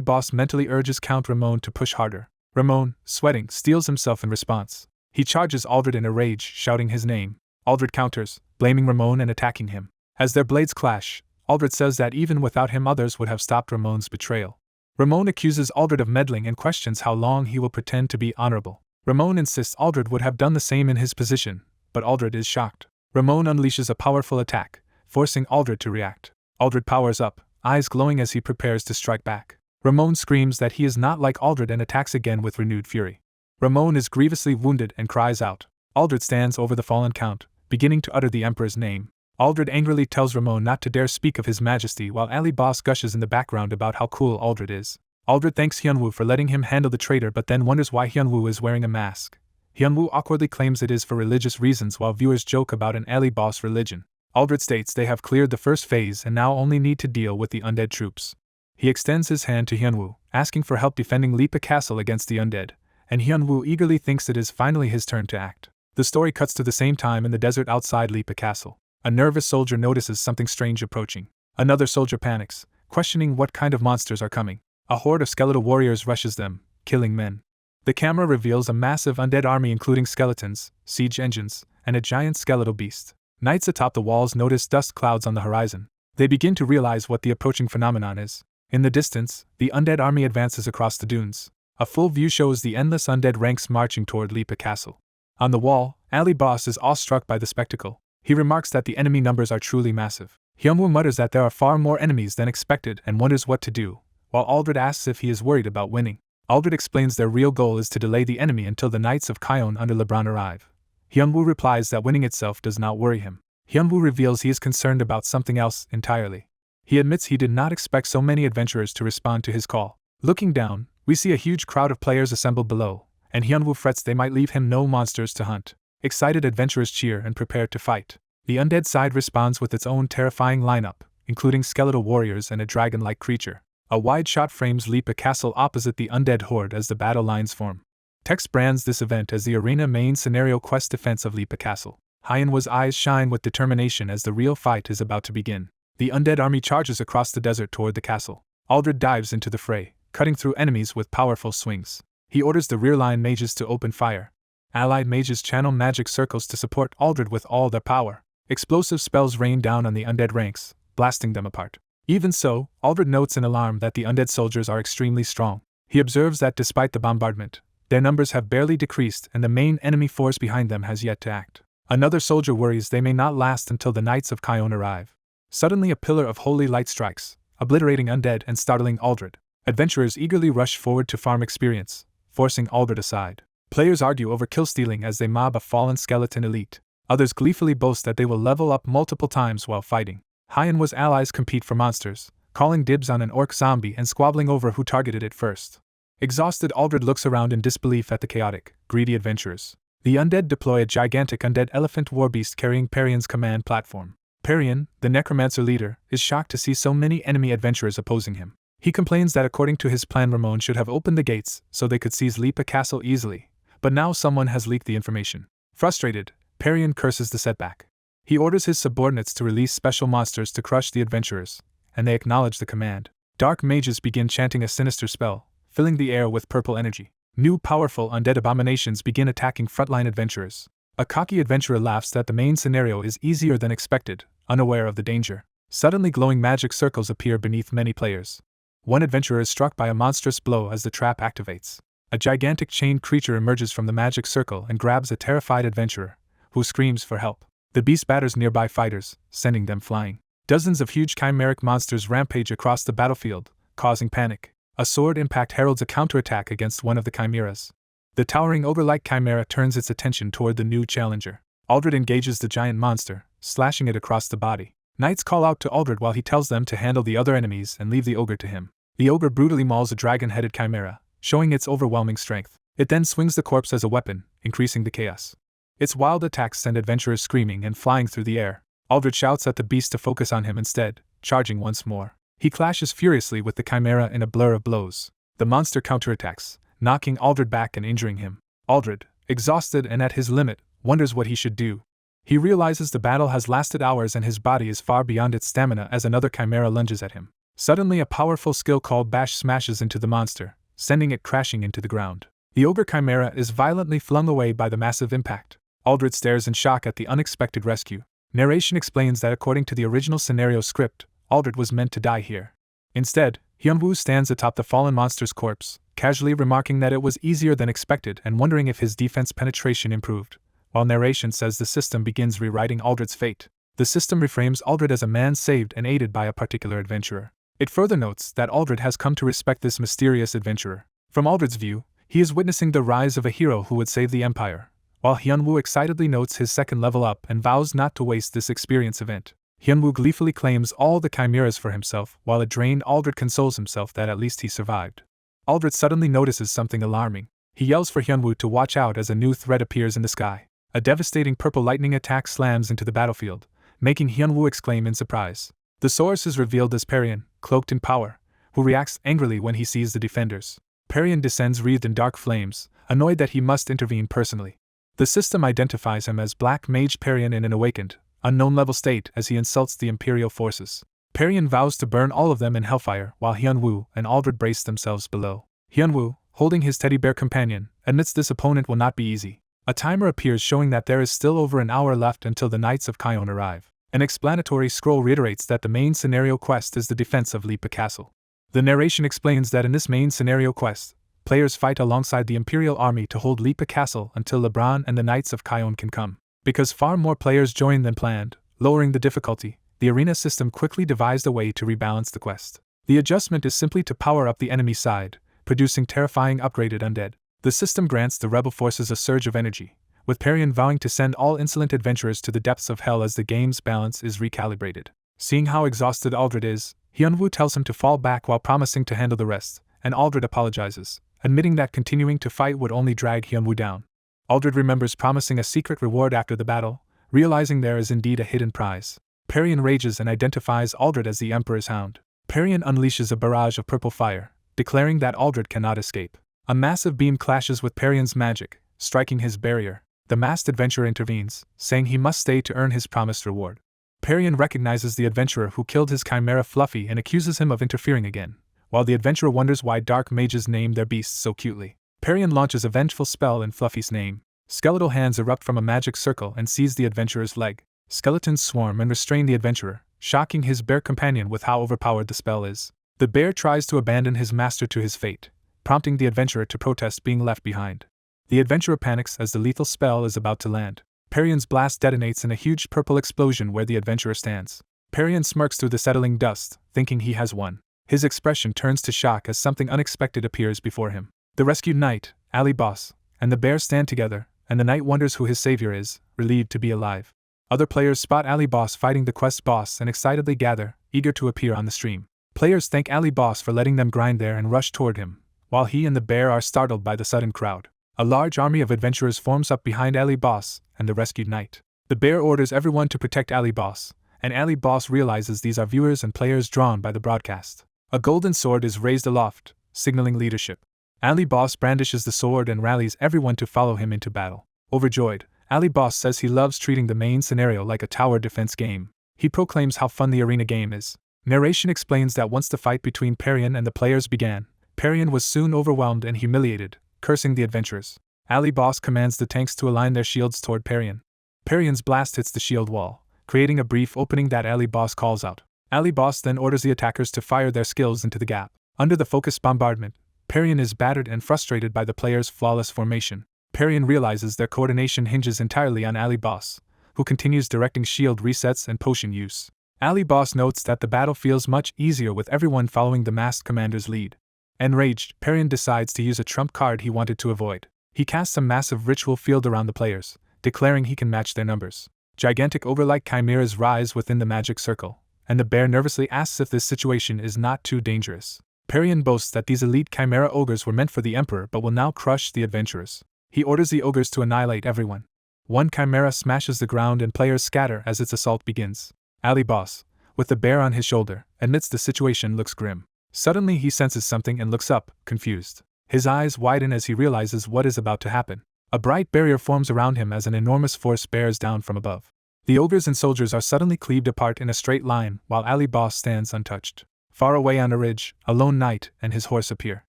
Boss mentally urges Count Ramon to push harder. Ramon, sweating, steels himself in response. He charges Aldred in a rage, shouting his name. Aldred counters, blaming Ramon and attacking him. As their blades clash, Aldred says that even without him others would have stopped Ramon's betrayal. Ramon accuses Aldred of meddling and questions how long he will pretend to be honorable. Ramon insists Aldred would have done the same in his position, but Aldred is shocked. Ramon unleashes a powerful attack, forcing Aldred to react. Aldred powers up, eyes glowing as he prepares to strike back. Ramon screams that he is not like Aldred and attacks again with renewed fury. Ramon is grievously wounded and cries out. Aldred stands over the fallen count, beginning to utter the Emperor's name. Aldred angrily tells Ramon not to dare speak of his majesty while Ali Boss gushes in the background about how cool Aldred is. Aldred thanks Hyunwoo for letting him handle the traitor but then wonders why Hyunwoo is wearing a mask. Hyunwoo awkwardly claims it is for religious reasons while viewers joke about an Ali Boss religion. Aldred states they have cleared the first phase and now only need to deal with the undead troops. He extends his hand to Hyunwoo, asking for help defending Lipa Castle against the undead, and Hyunwoo eagerly thinks it is finally his turn to act. The story cuts to the same time in the desert outside Lipa Castle. A nervous soldier notices something strange approaching. Another soldier panics, questioning what kind of monsters are coming. A horde of skeletal warriors rushes them, killing men. The camera reveals a massive undead army including skeletons, siege engines, and a giant skeletal beast. Knights atop the walls notice dust clouds on the horizon. They begin to realize what the approaching phenomenon is. In the distance, the undead army advances across the dunes. A full view shows the endless undead ranks marching toward Lipa Castle. On the wall, Ali Boss is awestruck by the spectacle. He remarks that the enemy numbers are truly massive. Hyunwoo mutters that there are far more enemies than expected and wonders what to do, while Aldred asks if he is worried about winning. Aldred explains their real goal is to delay the enemy until the Knights of Kion under Lebron arrive. Hyunwoo replies that winning itself does not worry him. Hyunwoo reveals he is concerned about something else entirely. He admits he did not expect so many adventurers to respond to his call. Looking down, we see a huge crowd of players assembled below, and Hyunwoo frets they might leave him no monsters to hunt. Excited adventurers cheer and prepare to fight. The undead side responds with its own terrifying lineup, including skeletal warriors and a dragon-like creature. A wide shot frames Lipa Castle opposite the undead horde as the battle lines form. Text brands this event as the arena main scenario quest defense of Lipa Castle. Hyunwoo's eyes shine with determination as the real fight is about to begin. The undead army charges across the desert toward the castle. Aldred dives into the fray, cutting through enemies with powerful swings. He orders the rear-line mages to open fire. Allied mages channel magic circles to support Aldred with all their power. Explosive spells rain down on the undead ranks, blasting them apart. Even so, Aldred notes in alarm that the undead soldiers are extremely strong. He observes that despite the bombardment, their numbers have barely decreased and the main enemy force behind them has yet to act. Another soldier worries they may not last until the Knights of Kion arrive. Suddenly a pillar of holy light strikes, obliterating undead and startling Aldred. Adventurers eagerly rush forward to farm experience, forcing Aldred aside. Players argue over kill-stealing as they mob a fallen skeleton elite. Others gleefully boast that they will level up multiple times while fighting. Hyunwoo's allies compete for monsters, calling dibs on an orc zombie and squabbling over who targeted it first. Exhausted, Aldred looks around in disbelief at the chaotic, greedy adventurers. The undead deploy a gigantic undead elephant warbeast carrying Perion's command platform. Perion, the necromancer leader, is shocked to see so many enemy adventurers opposing him. He complains that according to his plan Ramon should have opened the gates so they could seize Lipa Castle easily, but now someone has leaked the information. Frustrated, Perion curses the setback. He orders his subordinates to release special monsters to crush the adventurers, and they acknowledge the command. Dark mages begin chanting a sinister spell, filling the air with purple energy. New powerful undead abominations begin attacking frontline adventurers. A cocky adventurer laughs that the main scenario is easier than expected, unaware of the danger. Suddenly glowing magic circles appear beneath many players. One adventurer is struck by a monstrous blow as the trap activates. A gigantic chained creature emerges from the magic circle and grabs a terrified adventurer, who screams for help. The beast batters nearby fighters, sending them flying. Dozens of huge chimeric monsters rampage across the battlefield, causing panic. A sword impact heralds a counterattack against one of the chimeras. The towering ogre-like chimera turns its attention toward the new challenger. Aldred engages the giant monster, slashing it across the body. Knights call out to Aldred while he tells them to handle the other enemies and leave the ogre to him. The ogre brutally mauls a dragon-headed chimera, showing its overwhelming strength. It then swings the corpse as a weapon, increasing the chaos. Its wild attacks send adventurers screaming and flying through the air. Aldred shouts at the beast to focus on him instead, charging once more. He clashes furiously with the chimera in a blur of blows. The monster counterattacks, knocking Aldred back and injuring him. Aldred, exhausted and at his limit, wonders what he should do. He realizes the battle has lasted hours and his body is far beyond its stamina as another chimera lunges at him. Suddenly a powerful skill called Bash smashes into the monster, sending it crashing into the ground. The ogre chimera is violently flung away by the massive impact. Aldred stares in shock at the unexpected rescue. Narration explains that according to the original scenario script, Aldred was meant to die here. Instead, Hyunwoo stands atop the fallen monster's corpse, casually remarking that it was easier than expected and wondering if his defense penetration improved, while narration says the system begins rewriting Aldred's fate. The system reframes Aldred as a man saved and aided by a particular adventurer. It further notes that Aldred has come to respect this mysterious adventurer. From Aldred's view, he is witnessing the rise of a hero who would save the Empire, while Hyunwoo excitedly notes his second level up and vows not to waste this experience event. Hyunwoo gleefully claims all the chimeras for himself, while a drained Aldred consoles himself that at least he survived. Aldred suddenly notices something alarming. He yells for Hyunwoo to watch out as a new threat appears in the sky. A devastating purple lightning attack slams into the battlefield, making Hyunwoo exclaim in surprise. The source is revealed as Perion, cloaked in power, who reacts angrily when he sees the defenders. Perion descends wreathed in dark flames, annoyed that he must intervene personally. The system identifies him as Black Mage Perion in an awakened, unknown level state as he insults the Imperial forces. Perion vows to burn all of them in hellfire while Hyunwoo and Aldred brace themselves below. Hyunwoo, holding his teddy bear companion, admits this opponent will not be easy. A timer appears showing that there is still over an hour left until the Knights of Kion arrive. An explanatory scroll reiterates that the main scenario quest is the defense of Lipa Castle. The narration explains that in this main scenario quest, players fight alongside the Imperial army to hold Lipa Castle until LeBron and the Knights of Kion can come. Because far more players join than planned, lowering the difficulty, the arena system quickly devised a way to rebalance the quest. The adjustment is simply to power up the enemy side, producing terrifying upgraded undead. The system grants the rebel forces a surge of energy, with Perion vowing to send all insolent adventurers to the depths of hell as the game's balance is recalibrated. Seeing how exhausted Aldred is, Hyunwoo tells him to fall back while promising to handle the rest, and Aldred apologizes, admitting that continuing to fight would only drag Hyunwoo down. Aldred remembers promising a secret reward after the battle, realizing there is indeed a hidden prize. Perion rages and identifies Aldred as the Emperor's hound. Perion unleashes a barrage of purple fire, declaring that Aldred cannot escape. A massive beam clashes with Perion's magic, striking his barrier. The masked adventurer intervenes, saying he must stay to earn his promised reward. Perion recognizes the adventurer who killed his chimera Fluffy and accuses him of interfering again, while the adventurer wonders why dark mages name their beasts so cutely. Perion launches a vengeful spell in Fluffy's name. Skeletal hands erupt from a magic circle and seize the adventurer's leg. Skeletons swarm and restrain the adventurer, shocking his bear companion with how overpowered the spell is. The bear tries to abandon his master to his fate, prompting the adventurer to protest being left behind. The adventurer panics as the lethal spell is about to land. Perion's blast detonates in a huge purple explosion where the adventurer stands. Perion smirks through the settling dust, thinking he has won. His expression turns to shock as something unexpected appears before him. The rescued knight, Ali Boss, and the bear stand together, and the knight wonders who his savior is, relieved to be alive. Other players spot Ali Boss fighting the quest boss and excitedly gather, eager to appear on the stream. Players thank Ali Boss for letting them grind there and rush toward him, while he and the bear are startled by the sudden crowd. A large army of adventurers forms up behind Ali Boss and the rescued knight. The bear orders everyone to protect Ali Boss, and Ali Boss realizes these are viewers and players drawn by the broadcast. A golden sword is raised aloft, signaling leadership. Ali Boss brandishes the sword and rallies everyone to follow him into battle. Overjoyed, Ali Boss says he loves treating the main scenario like a tower defense game. He proclaims how fun the arena game is. Narration explains that once the fight between Perion and the players began, Perion was soon overwhelmed and humiliated, cursing the adventurers. Ali Boss commands the tanks to align their shields toward Perion. Perion's blast hits the shield wall, creating a brief opening that Ali Boss calls out. Ali Boss then orders the attackers to fire their skills into the gap. Under the focused bombardment, Perion is battered and frustrated by the players' flawless formation. Perion realizes their coordination hinges entirely on Ali Boss, who continues directing shield resets and potion use. Ali Boss notes that the battle feels much easier with everyone following the masked commander's lead. Enraged, Perion decides to use a trump card he wanted to avoid. He casts a massive ritual field around the players, declaring he can match their numbers. Gigantic ogre-like chimeras rise within the magic circle, and the bear nervously asks if this situation is not too dangerous. Perion boasts that these elite chimera ogres were meant for the emperor but will now crush the adventurers. He orders the ogres to annihilate everyone. One chimera smashes the ground and players scatter as its assault begins. Ali Boss, with the bear on his shoulder, admits the situation looks grim. Suddenly he senses something and looks up, confused. His eyes widen as he realizes what is about to happen. A bright barrier forms around him as an enormous force bears down from above. The ogres and soldiers are suddenly cleaved apart in a straight line while Ali Boss stands untouched. Far away on a ridge, a lone knight and his horse appear.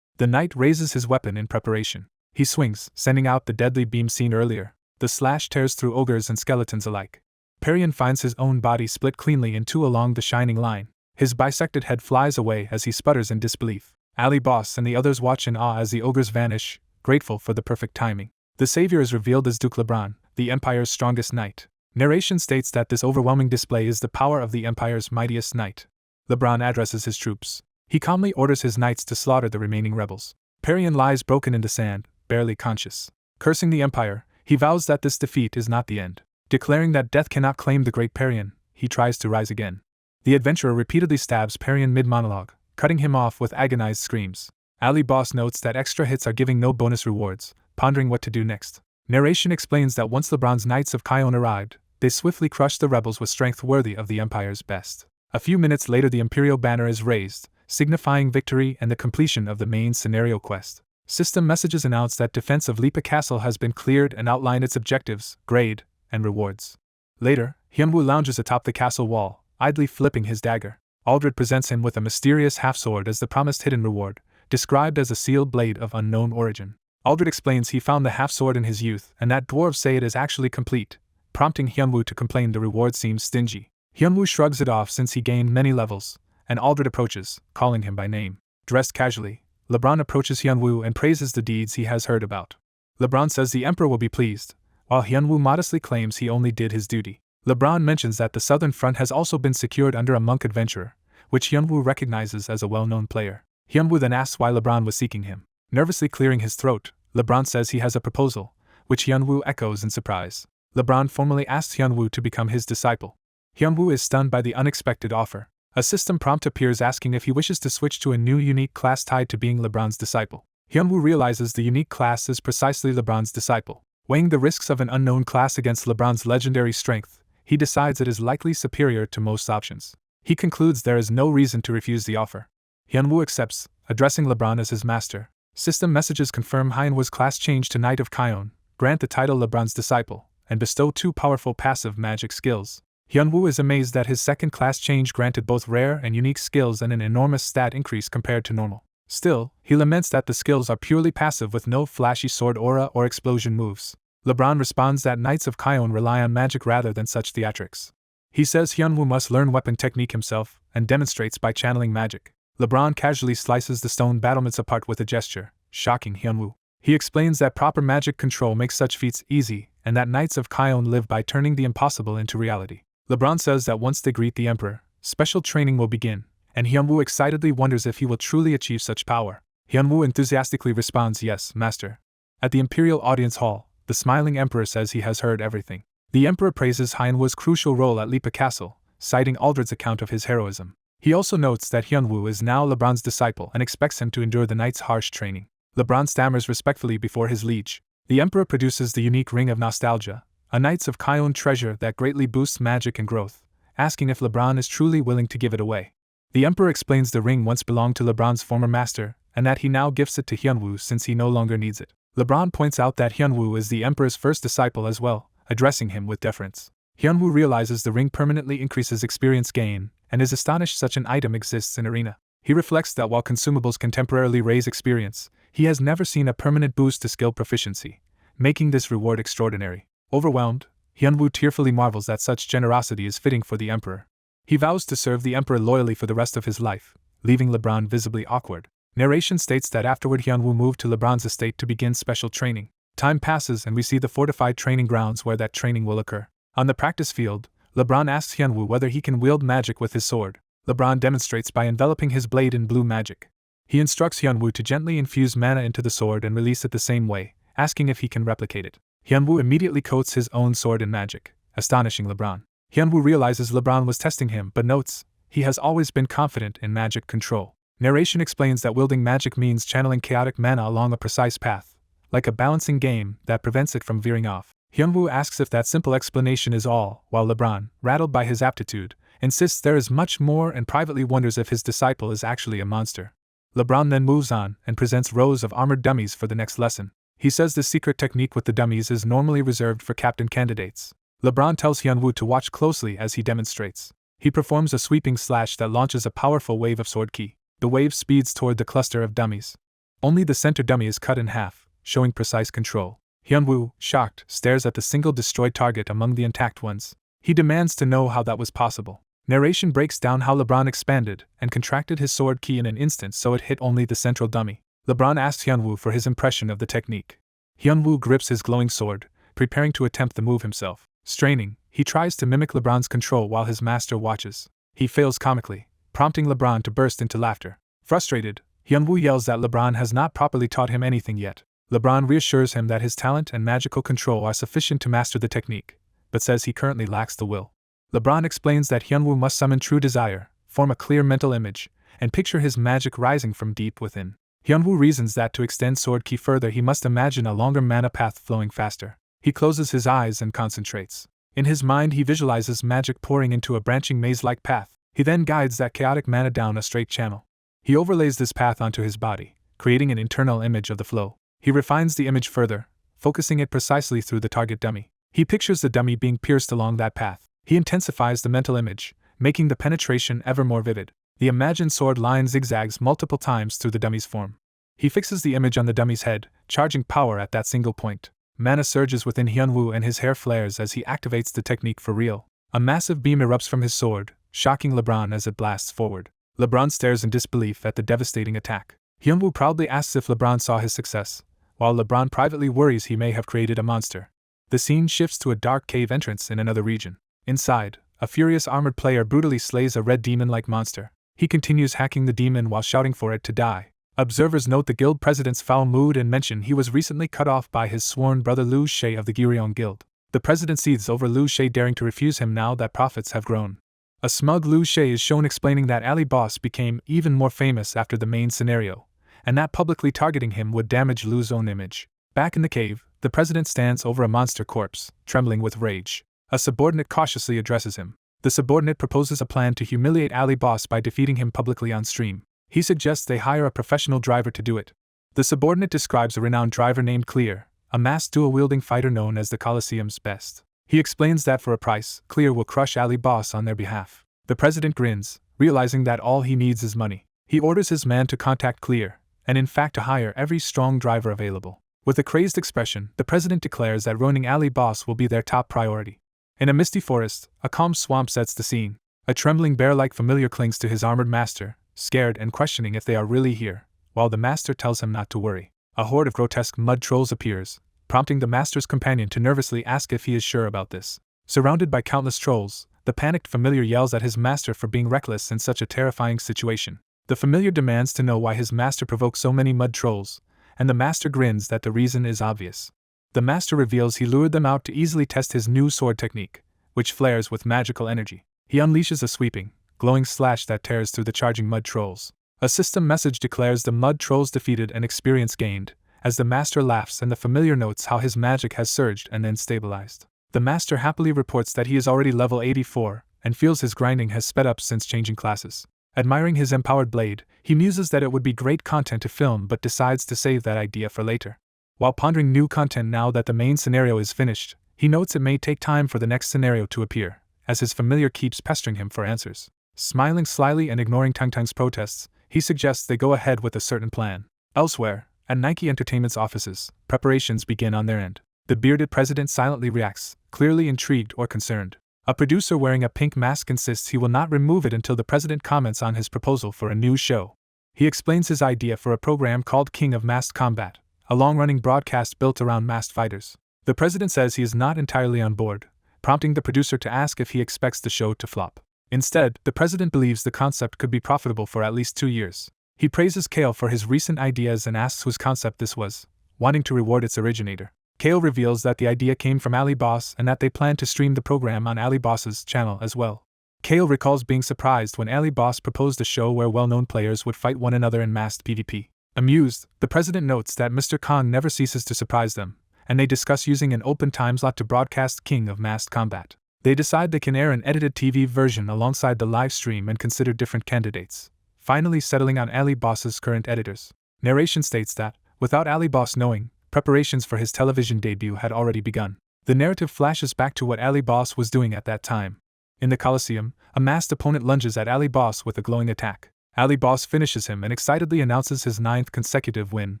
The knight raises his weapon in preparation. He swings, sending out the deadly beam seen earlier. The slash tears through ogres and skeletons alike. Perion finds his own body split cleanly in two along the shining line. His bisected head flies away as he sputters in disbelief. Ali Boss and the others watch in awe as the ogres vanish, grateful for the perfect timing. The savior is revealed as Duke Lebron, the Empire's strongest knight. Narration states that this overwhelming display is the power of the Empire's mightiest knight. Lebron addresses his troops. He calmly orders his knights to slaughter the remaining rebels. Perion lies broken in the sand, barely conscious. Cursing the Empire, he vows that this defeat is not the end. Declaring that death cannot claim the great Perion, he tries to rise again. The adventurer repeatedly stabs Perion mid-monologue, cutting him off with agonized screams. Ali Boss notes that extra hits are giving no bonus rewards, pondering what to do next. Narration explains that once LeBron's Knights of Kion arrived, they swiftly crushed the rebels with strength worthy of the Empire's best. A few minutes later the Imperial banner is raised, signifying victory and the completion of the main scenario quest. System messages announce that defense of Lipa Castle has been cleared and outline its objectives, grade, and rewards. Later, Hyunwoo lounges atop the castle wall, idly flipping his dagger. Aldred presents him with a mysterious half-sword as the promised hidden reward, described as a sealed blade of unknown origin. Aldred explains he found the half-sword in his youth and that dwarves say it is actually complete, prompting Hyunwoo to complain the reward seems stingy. Hyunwoo shrugs it off since he gained many levels, and Aldred approaches, calling him by name. Dressed casually, LeBron approaches Hyunwoo and praises the deeds he has heard about. LeBron says the Emperor will be pleased, while Hyunwoo modestly claims he only did his duty. LeBron mentions that the southern front has also been secured under a monk adventurer, which Hyunwoo recognizes as a well-known player. Hyunwoo then asks why LeBron was seeking him. Nervously clearing his throat, LeBron says he has a proposal, which Hyunwoo echoes in surprise. LeBron formally asks Hyunwoo to become his disciple. Hyunwoo is stunned by the unexpected offer. A system prompt appears asking if he wishes to switch to a new unique class tied to being LeBron's disciple. Hyunwoo realizes the unique class is precisely LeBron's disciple. Weighing the risks of an unknown class against LeBron's legendary strength, he decides it is likely superior to most options. He concludes there is no reason to refuse the offer. Hyunwoo accepts, addressing LeBron as his master. System messages confirm Hyunwoo's class change to Knight of Kion, grant the title LeBron's disciple, and bestow 2 powerful passive magic skills. Hyunwoo is amazed that his second class change granted both rare and unique skills and an enormous stat increase compared to normal. Still, he laments that the skills are purely passive with no flashy sword aura or explosion moves. LeBron responds that Knights of Kion rely on magic rather than such theatrics. He says Hyunwoo must learn weapon technique himself, and demonstrates by channeling magic. LeBron casually slices the stone battlements apart with a gesture, shocking Hyunwoo. He explains that proper magic control makes such feats easy, and that Knights of Kion live by turning the impossible into reality. LeBron says that once they greet the Emperor, special training will begin, and Hyunwoo excitedly wonders if he will truly achieve such power. Hyunwoo enthusiastically responds, "Yes, Master." At the Imperial Audience Hall, the smiling Emperor says he has heard everything. The Emperor praises Hyunwoo's crucial role at Lipa Castle, citing Aldred's account of his heroism. He also notes that Hyunwoo is now LeBron's disciple and expects him to endure the knight's harsh training. LeBron stammers respectfully before his liege. The Emperor produces the unique Ring of Nostalgia, a Knights of Kion treasure that greatly boosts magic and growth, asking if LeBron is truly willing to give it away. The Emperor explains the ring once belonged to LeBron's former master, and that he now gifts it to Hyunwoo since he no longer needs it. LeBron points out that Hyunwoo is the Emperor's first disciple as well, addressing him with deference. Hyunwoo realizes the ring permanently increases experience gain, and is astonished such an item exists in Arena. He reflects that while consumables can temporarily raise experience, he has never seen a permanent boost to skill proficiency, making this reward extraordinary. Overwhelmed, Hyunwoo tearfully marvels that such generosity is fitting for the Emperor. He vows to serve the Emperor loyally for the rest of his life, leaving LeBron visibly awkward. Narration states that afterward Hyunwoo moved to LeBron's estate to begin special training. Time passes and we see the fortified training grounds where that training will occur. On the practice field, LeBron asks Hyunwoo whether he can wield magic with his sword. LeBron demonstrates by enveloping his blade in blue magic. He instructs Hyunwoo to gently infuse mana into the sword and release it the same way, asking if he can replicate it. Hyunwoo immediately coats his own sword in magic, astonishing LeBron. Hyunwoo realizes LeBron was testing him but notes he has always been confident in magic control. Narration explains that wielding magic means channeling chaotic mana along a precise path, like a balancing game that prevents it from veering off. Hyunwoo asks if that simple explanation is all, while LeBron, rattled by his aptitude, insists there is much more and privately wonders if his disciple is actually a monster. LeBron then moves on and presents rows of armored dummies for the next lesson. He says the secret technique with the dummies is normally reserved for captain candidates. LeBron tells Hyunwoo to watch closely as he demonstrates. He performs a sweeping slash that launches a powerful wave of sword ki. The wave speeds toward the cluster of dummies. Only the center dummy is cut in half, showing precise control. Hyunwoo, shocked, stares at the single destroyed target among the intact ones. He demands to know how that was possible. Narration breaks down how LeBron expanded and contracted his sword ki in an instant so it hit only the central dummy. LeBron asks Hyunwoo for his impression of the technique. Hyunwoo grips his glowing sword, preparing to attempt the move himself. Straining, he tries to mimic LeBron's control while his master watches. He fails comically, prompting LeBron to burst into laughter. Frustrated, Hyunwoo yells that LeBron has not properly taught him anything yet. LeBron reassures him that his talent and magical control are sufficient to master the technique, but says he currently lacks the will. LeBron explains that Hyunwoo must summon true desire, form a clear mental image, and picture his magic rising from deep within. Hyunwoo reasons that to extend sword ki further he must imagine a longer mana path flowing faster. He closes his eyes and concentrates. In his mind he visualizes magic pouring into a branching maze-like path. He then guides that chaotic mana down a straight channel. He overlays this path onto his body, creating an internal image of the flow. He refines the image further, focusing it precisely through the target dummy. He pictures the dummy being pierced along that path. He intensifies the mental image, making the penetration ever more vivid. The imagined sword line zigzags multiple times through the dummy's form. He fixes the image on the dummy's head, charging power at that single point. Mana surges within Hyunwoo and his hair flares as he activates the technique for real. A massive beam erupts from his sword, shocking LeBron as it blasts forward. LeBron stares in disbelief at the devastating attack. Hyunwoo proudly asks if LeBron saw his success, while LeBron privately worries he may have created a monster. The scene shifts to a dark cave entrance in another region. Inside, a furious armored player brutally slays a red demon-like monster. He continues hacking the demon while shouting for it to die. Observers note the guild president's foul mood and mention he was recently cut off by his sworn brother Liu Shay of the Gyeong Guild. The president seethes over Liu Shay daring to refuse him now that profits have grown. A smug Liu Shay is shown explaining that Ali Boss became even more famous after the main scenario, and that publicly targeting him would damage Lu's own image. Back in the cave, the president stands over a monster corpse, trembling with rage. A subordinate cautiously addresses him. The subordinate proposes a plan to humiliate Ali Boss by defeating him publicly on stream. He suggests they hire a professional driver to do it. The subordinate describes a renowned driver named Clear, a masked dual-wielding fighter known as the Coliseum's best. He explains that for a price, Clear will crush Ali Boss on their behalf. The president grins, realizing that all he needs is money. He orders his man to contact Clear, and in fact to hire every strong driver available. With a crazed expression, the president declares that ruining Ali Boss will be their top priority. In a misty forest, a calm swamp sets the scene. A trembling bear-like familiar clings to his armored master, scared and questioning if they are really here, while the master tells him not to worry. A horde of grotesque mud trolls appears, prompting the master's companion to nervously ask if he is sure about this. Surrounded by countless trolls, the panicked familiar yells at his master for being reckless in such a terrifying situation. The familiar demands to know why his master provoked so many mud trolls, and the master grins that the reason is obvious. The master reveals he lured them out to easily test his new sword technique, which flares with magical energy. He unleashes a sweeping, glowing slash that tears through the charging mud trolls. A system message declares the mud trolls defeated and experience gained, as the master laughs and the familiar notes how his magic has surged and then stabilized. The master happily reports that he is already level 84, and feels his grinding has sped up since changing classes. Admiring his empowered blade, he muses that it would be great content to film but decides to save that idea for later. While pondering new content now that the main scenario is finished, he notes it may take time for the next scenario to appear, as his familiar keeps pestering him for answers. Smiling slyly and ignoring Tang Tang's protests, he suggests they go ahead with a certain plan. Elsewhere, at Nike Entertainment's offices, preparations begin on their end. The bearded president silently reacts, clearly intrigued or concerned. A producer wearing a pink mask insists he will not remove it until the president comments on his proposal for a new show. He explains his idea for a program called King of Masked Combat, a long-running broadcast built around masked fighters. The president says he is not entirely on board, prompting the producer to ask if he expects the show to flop. Instead, the president believes the concept could be profitable for at least 2 years. He praises Kale for his recent ideas and asks whose concept this was, wanting to reward its originator. Kale reveals that the idea came from Ali Boss and that they plan to stream the program on Ali Boss's channel as well. Kale recalls being surprised when Ali Boss proposed a show where well-known players would fight one another in masked PvP. Amused, the president notes that Mr. Kong never ceases to surprise them, and they discuss using an open time slot to broadcast King of Masked Combat. They decide they can air an edited TV version alongside the live stream and consider different candidates, finally settling on Ali Boss's current editors. Narration states that, without Ali Boss knowing, preparations for his television debut had already begun. The narrative flashes back to what Ali Boss was doing at that time. In the Coliseum, a masked opponent lunges at Ali Boss with a glowing attack. Ali Boss finishes him and excitedly announces his 9th consecutive win,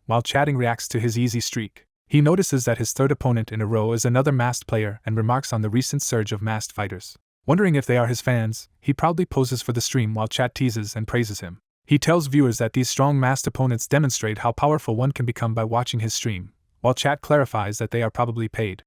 while chatting reacts to his easy streak. He notices that his third opponent in a row is another masked player and remarks on the recent surge of masked fighters. Wondering if they are his fans, he proudly poses for the stream while chat teases and praises him. He tells viewers that these strong masked opponents demonstrate how powerful one can become by watching his stream, while chat clarifies that they are probably paid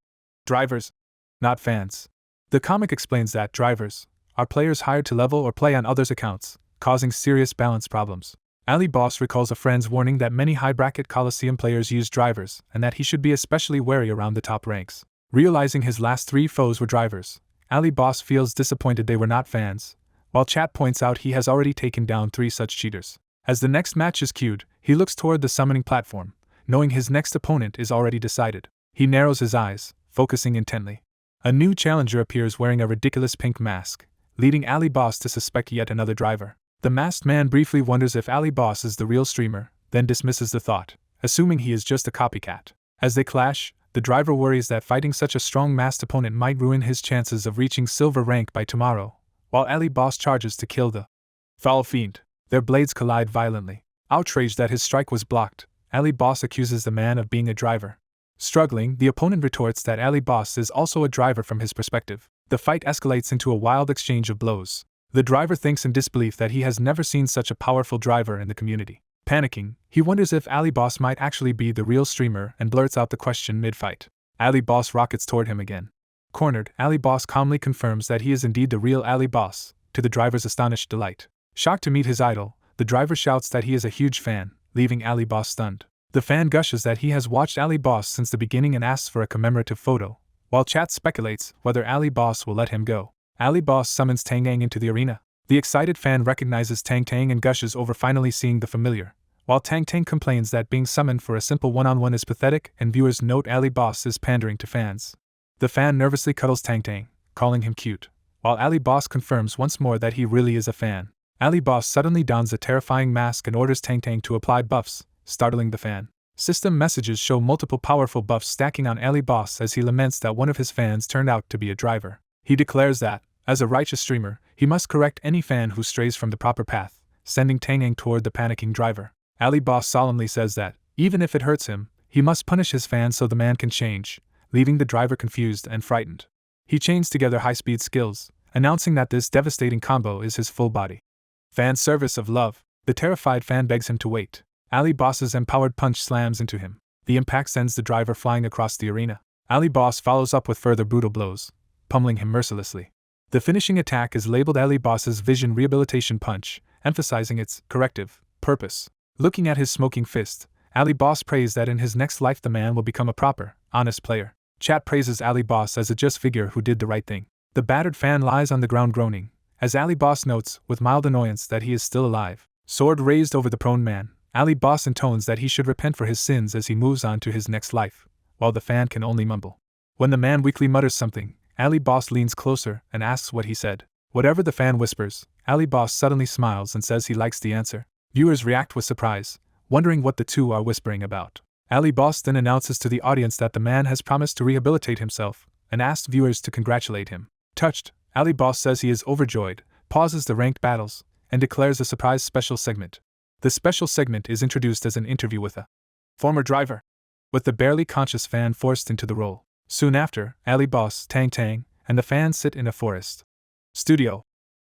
drivers, not fans. The comic explains that drivers are players hired to level or play on others' accounts, causing serious balance problems. Ali Boss recalls a friend's warning that many high-bracket Coliseum players use drivers and that he should be especially wary around the top ranks. Realizing his last 3 foes were drivers, Ali Boss feels disappointed they were not fans, while chat points out he has already taken down 3 such cheaters. As the next match is queued, he looks toward the summoning platform, knowing his next opponent is already decided. He narrows his eyes, focusing intently. A new challenger appears wearing a ridiculous pink mask, leading Ali Boss to suspect yet another driver. The masked man briefly wonders if Ali Boss is the real streamer, then dismisses the thought, assuming he is just a copycat. As they clash, the driver worries that fighting such a strong masked opponent might ruin his chances of reaching silver rank by tomorrow, while Ali Boss charges to kill the foul fiend. Their blades collide violently. Outraged that his strike was blocked, Ali Boss accuses the man of being a driver. Struggling, the opponent retorts that Ali Boss is also a driver from his perspective. The fight escalates into a wild exchange of blows. The driver thinks in disbelief that he has never seen such a powerful driver in the community. Panicking, he wonders if Ali Boss might actually be the real streamer and blurts out the question mid-fight. Ali Boss rockets toward him again. Cornered, Ali Boss calmly confirms that he is indeed the real Ali Boss, to the driver's astonished delight. Shocked to meet his idol, the driver shouts that he is a huge fan, leaving Ali Boss stunned. The fan gushes that he has watched Ali Boss since the beginning and asks for a commemorative photo, while chat speculates whether Ali Boss will let him go. Ali Boss summons Tang Ang into the arena. The excited fan recognizes Tang Tang and gushes over finally seeing the familiar, while Tang Tang complains that being summoned for a simple one-on-one is pathetic and viewers note Ali Boss is pandering to fans. The fan nervously cuddles Tang Tang, calling him cute, while Ali Boss confirms once more that he really is a fan. Ali Boss suddenly dons a terrifying mask and orders Tang Tang to apply buffs, startling the fan. System messages show multiple powerful buffs stacking on Ali Boss as he laments that one of his fans turned out to be a driver. He declares that, as a righteous streamer, he must correct any fan who strays from the proper path, sending Tang Tang toward the panicking driver. Ali Boss solemnly says that, even if it hurts him, he must punish his fan so the man can change, leaving the driver confused and frightened. He chains together high-speed skills, announcing that this devastating combo is his full body. Fan service of love. The terrified fan begs him to wait. Ali Boss's empowered punch slams into him. The impact sends the driver flying across the arena. Ali Boss follows up with further brutal blows, pummeling him mercilessly. The finishing attack is labeled Ali Boss's Vision Rehabilitation Punch, emphasizing its corrective purpose. Looking at his smoking fist, Ali Boss prays that in his next life the man will become a proper, honest player. Chat praises Ali Boss as a just figure who did the right thing. The battered fan lies on the ground groaning, as Ali Boss notes, with mild annoyance, that he is still alive. Sword raised over the prone man, Ali Boss intones that he should repent for his sins as he moves on to his next life, while the fan can only mumble. When the man weakly mutters something, Ali Boss leans closer and asks what he said. Whatever the fan whispers, Ali Boss suddenly smiles and says he likes the answer. Viewers react with surprise, wondering what the two are whispering about. Ali Boss then announces to the audience that the man has promised to rehabilitate himself, and asks viewers to congratulate him. Touched, Ali Boss says he is overjoyed, pauses the ranked battles, and declares a surprise special segment. The special segment is introduced as an interview with a former driver, with the barely conscious fan forced into the role. Soon after, Ali Boss, Tang Tang, and the fan sit in a forest studio,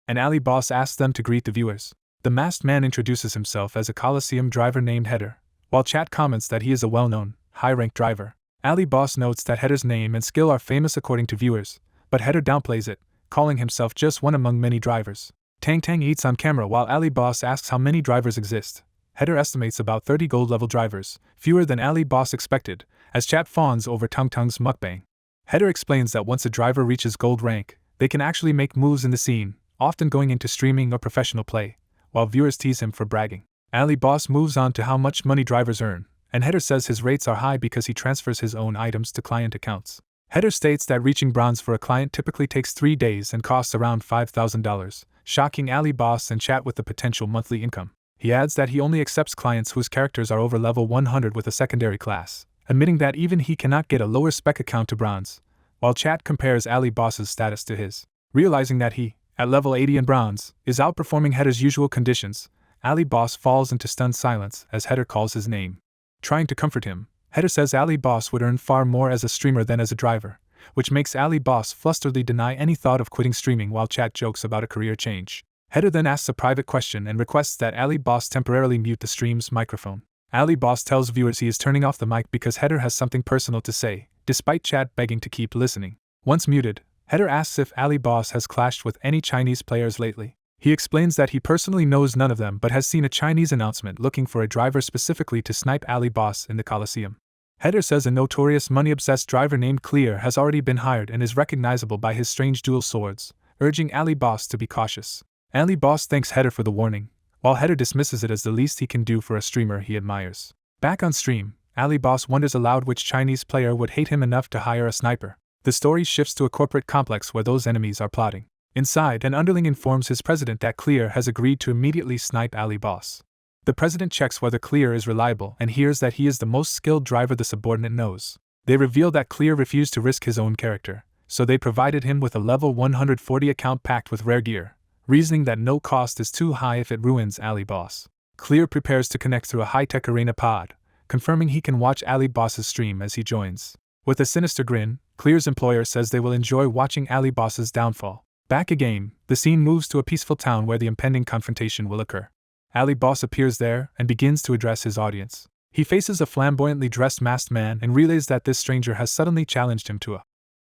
and Ali Boss asks them to greet the viewers. The masked man introduces himself as a coliseum driver named Header, while chat comments that he is a well-known, high-ranked driver. Ali Boss notes that Header's name and skill are famous according to viewers, but Header downplays it, calling himself just one among many drivers. Tang Tang eats on camera while Ali Boss asks how many drivers exist. Header estimates about 30 gold-level drivers, fewer than Ali Boss expected, as chat fawns over Tung Tung's mukbang. Header explains that once a driver reaches gold rank, they can actually make moves in the scene, often going into streaming or professional play, while viewers tease him for bragging. Ali Boss moves on to how much money drivers earn, and Header says his rates are high because he transfers his own items to client accounts. Header states that reaching bronze for a client typically takes 3 days and costs around $5,000, shocking Ali Boss and chat with the potential monthly income. He adds that he only accepts clients whose characters are over level 100 with a secondary class, admitting that even he cannot get a lower spec account to bronze, while chat compares Ali Boss's status to his. Realizing that he, at level 80 in bronze, is outperforming Header's usual conditions, Ali Boss falls into stunned silence as Header calls his name. Trying to comfort him, Header says Ali Boss would earn far more as a streamer than as a driver, which makes Ali Boss flusteredly deny any thought of quitting streaming while chat jokes about a career change. Header then asks a private question and requests that Ali Boss temporarily mute the stream's microphone. Ali Boss tells viewers he is turning off the mic because Header has something personal to say, despite chat begging to keep listening. Once muted, Header asks if Ali Boss has clashed with any Chinese players lately. He explains that he personally knows none of them but has seen a Chinese announcement looking for a driver specifically to snipe Ali Boss in the Coliseum. Header says a notorious money-obsessed driver named Clear has already been hired and is recognizable by his strange dual swords, urging Ali Boss to be cautious. Ali Boss thanks Header for the warning, while Header dismisses it as the least he can do for a streamer he admires. Back on stream, Ali Boss wonders aloud which Chinese player would hate him enough to hire a sniper. The story shifts to a corporate complex where those enemies are plotting. Inside, an underling informs his president that Clear has agreed to immediately snipe Ali Boss. The president checks whether Clear is reliable and hears that he is the most skilled driver the subordinate knows. They reveal that Clear refused to risk his own character, so they provided him with a level 140 account packed with rare gear, reasoning that no cost is too high if it ruins Ali Boss. Clear prepares to connect through a high-tech arena pod, confirming he can watch Ali Boss's stream as he joins. With a sinister grin, Clear's employer says they will enjoy watching Ali Boss's downfall. Back again, the scene moves to a peaceful town where the impending confrontation will occur. Ali Boss appears there and begins to address his audience. He faces a flamboyantly dressed masked man and relays that this stranger has suddenly challenged him to a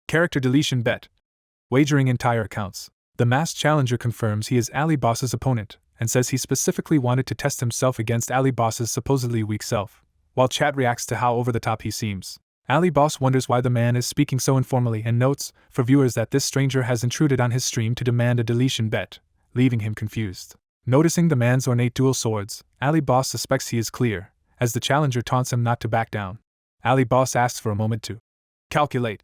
character deletion bet, wagering entire accounts. The masked challenger confirms he is Ali Boss's opponent and says he specifically wanted to test himself against Ali Boss's supposedly weak self, while chat reacts to how over-the-top he seems. Ali Boss wonders why the man is speaking so informally and notes for viewers that this stranger has intruded on his stream to demand a deletion bet, leaving him confused. Noticing the man's ornate dual swords, Ali Boss suspects he is Clear, as the challenger taunts him not to back down. Ali Boss asks for a moment to calculate,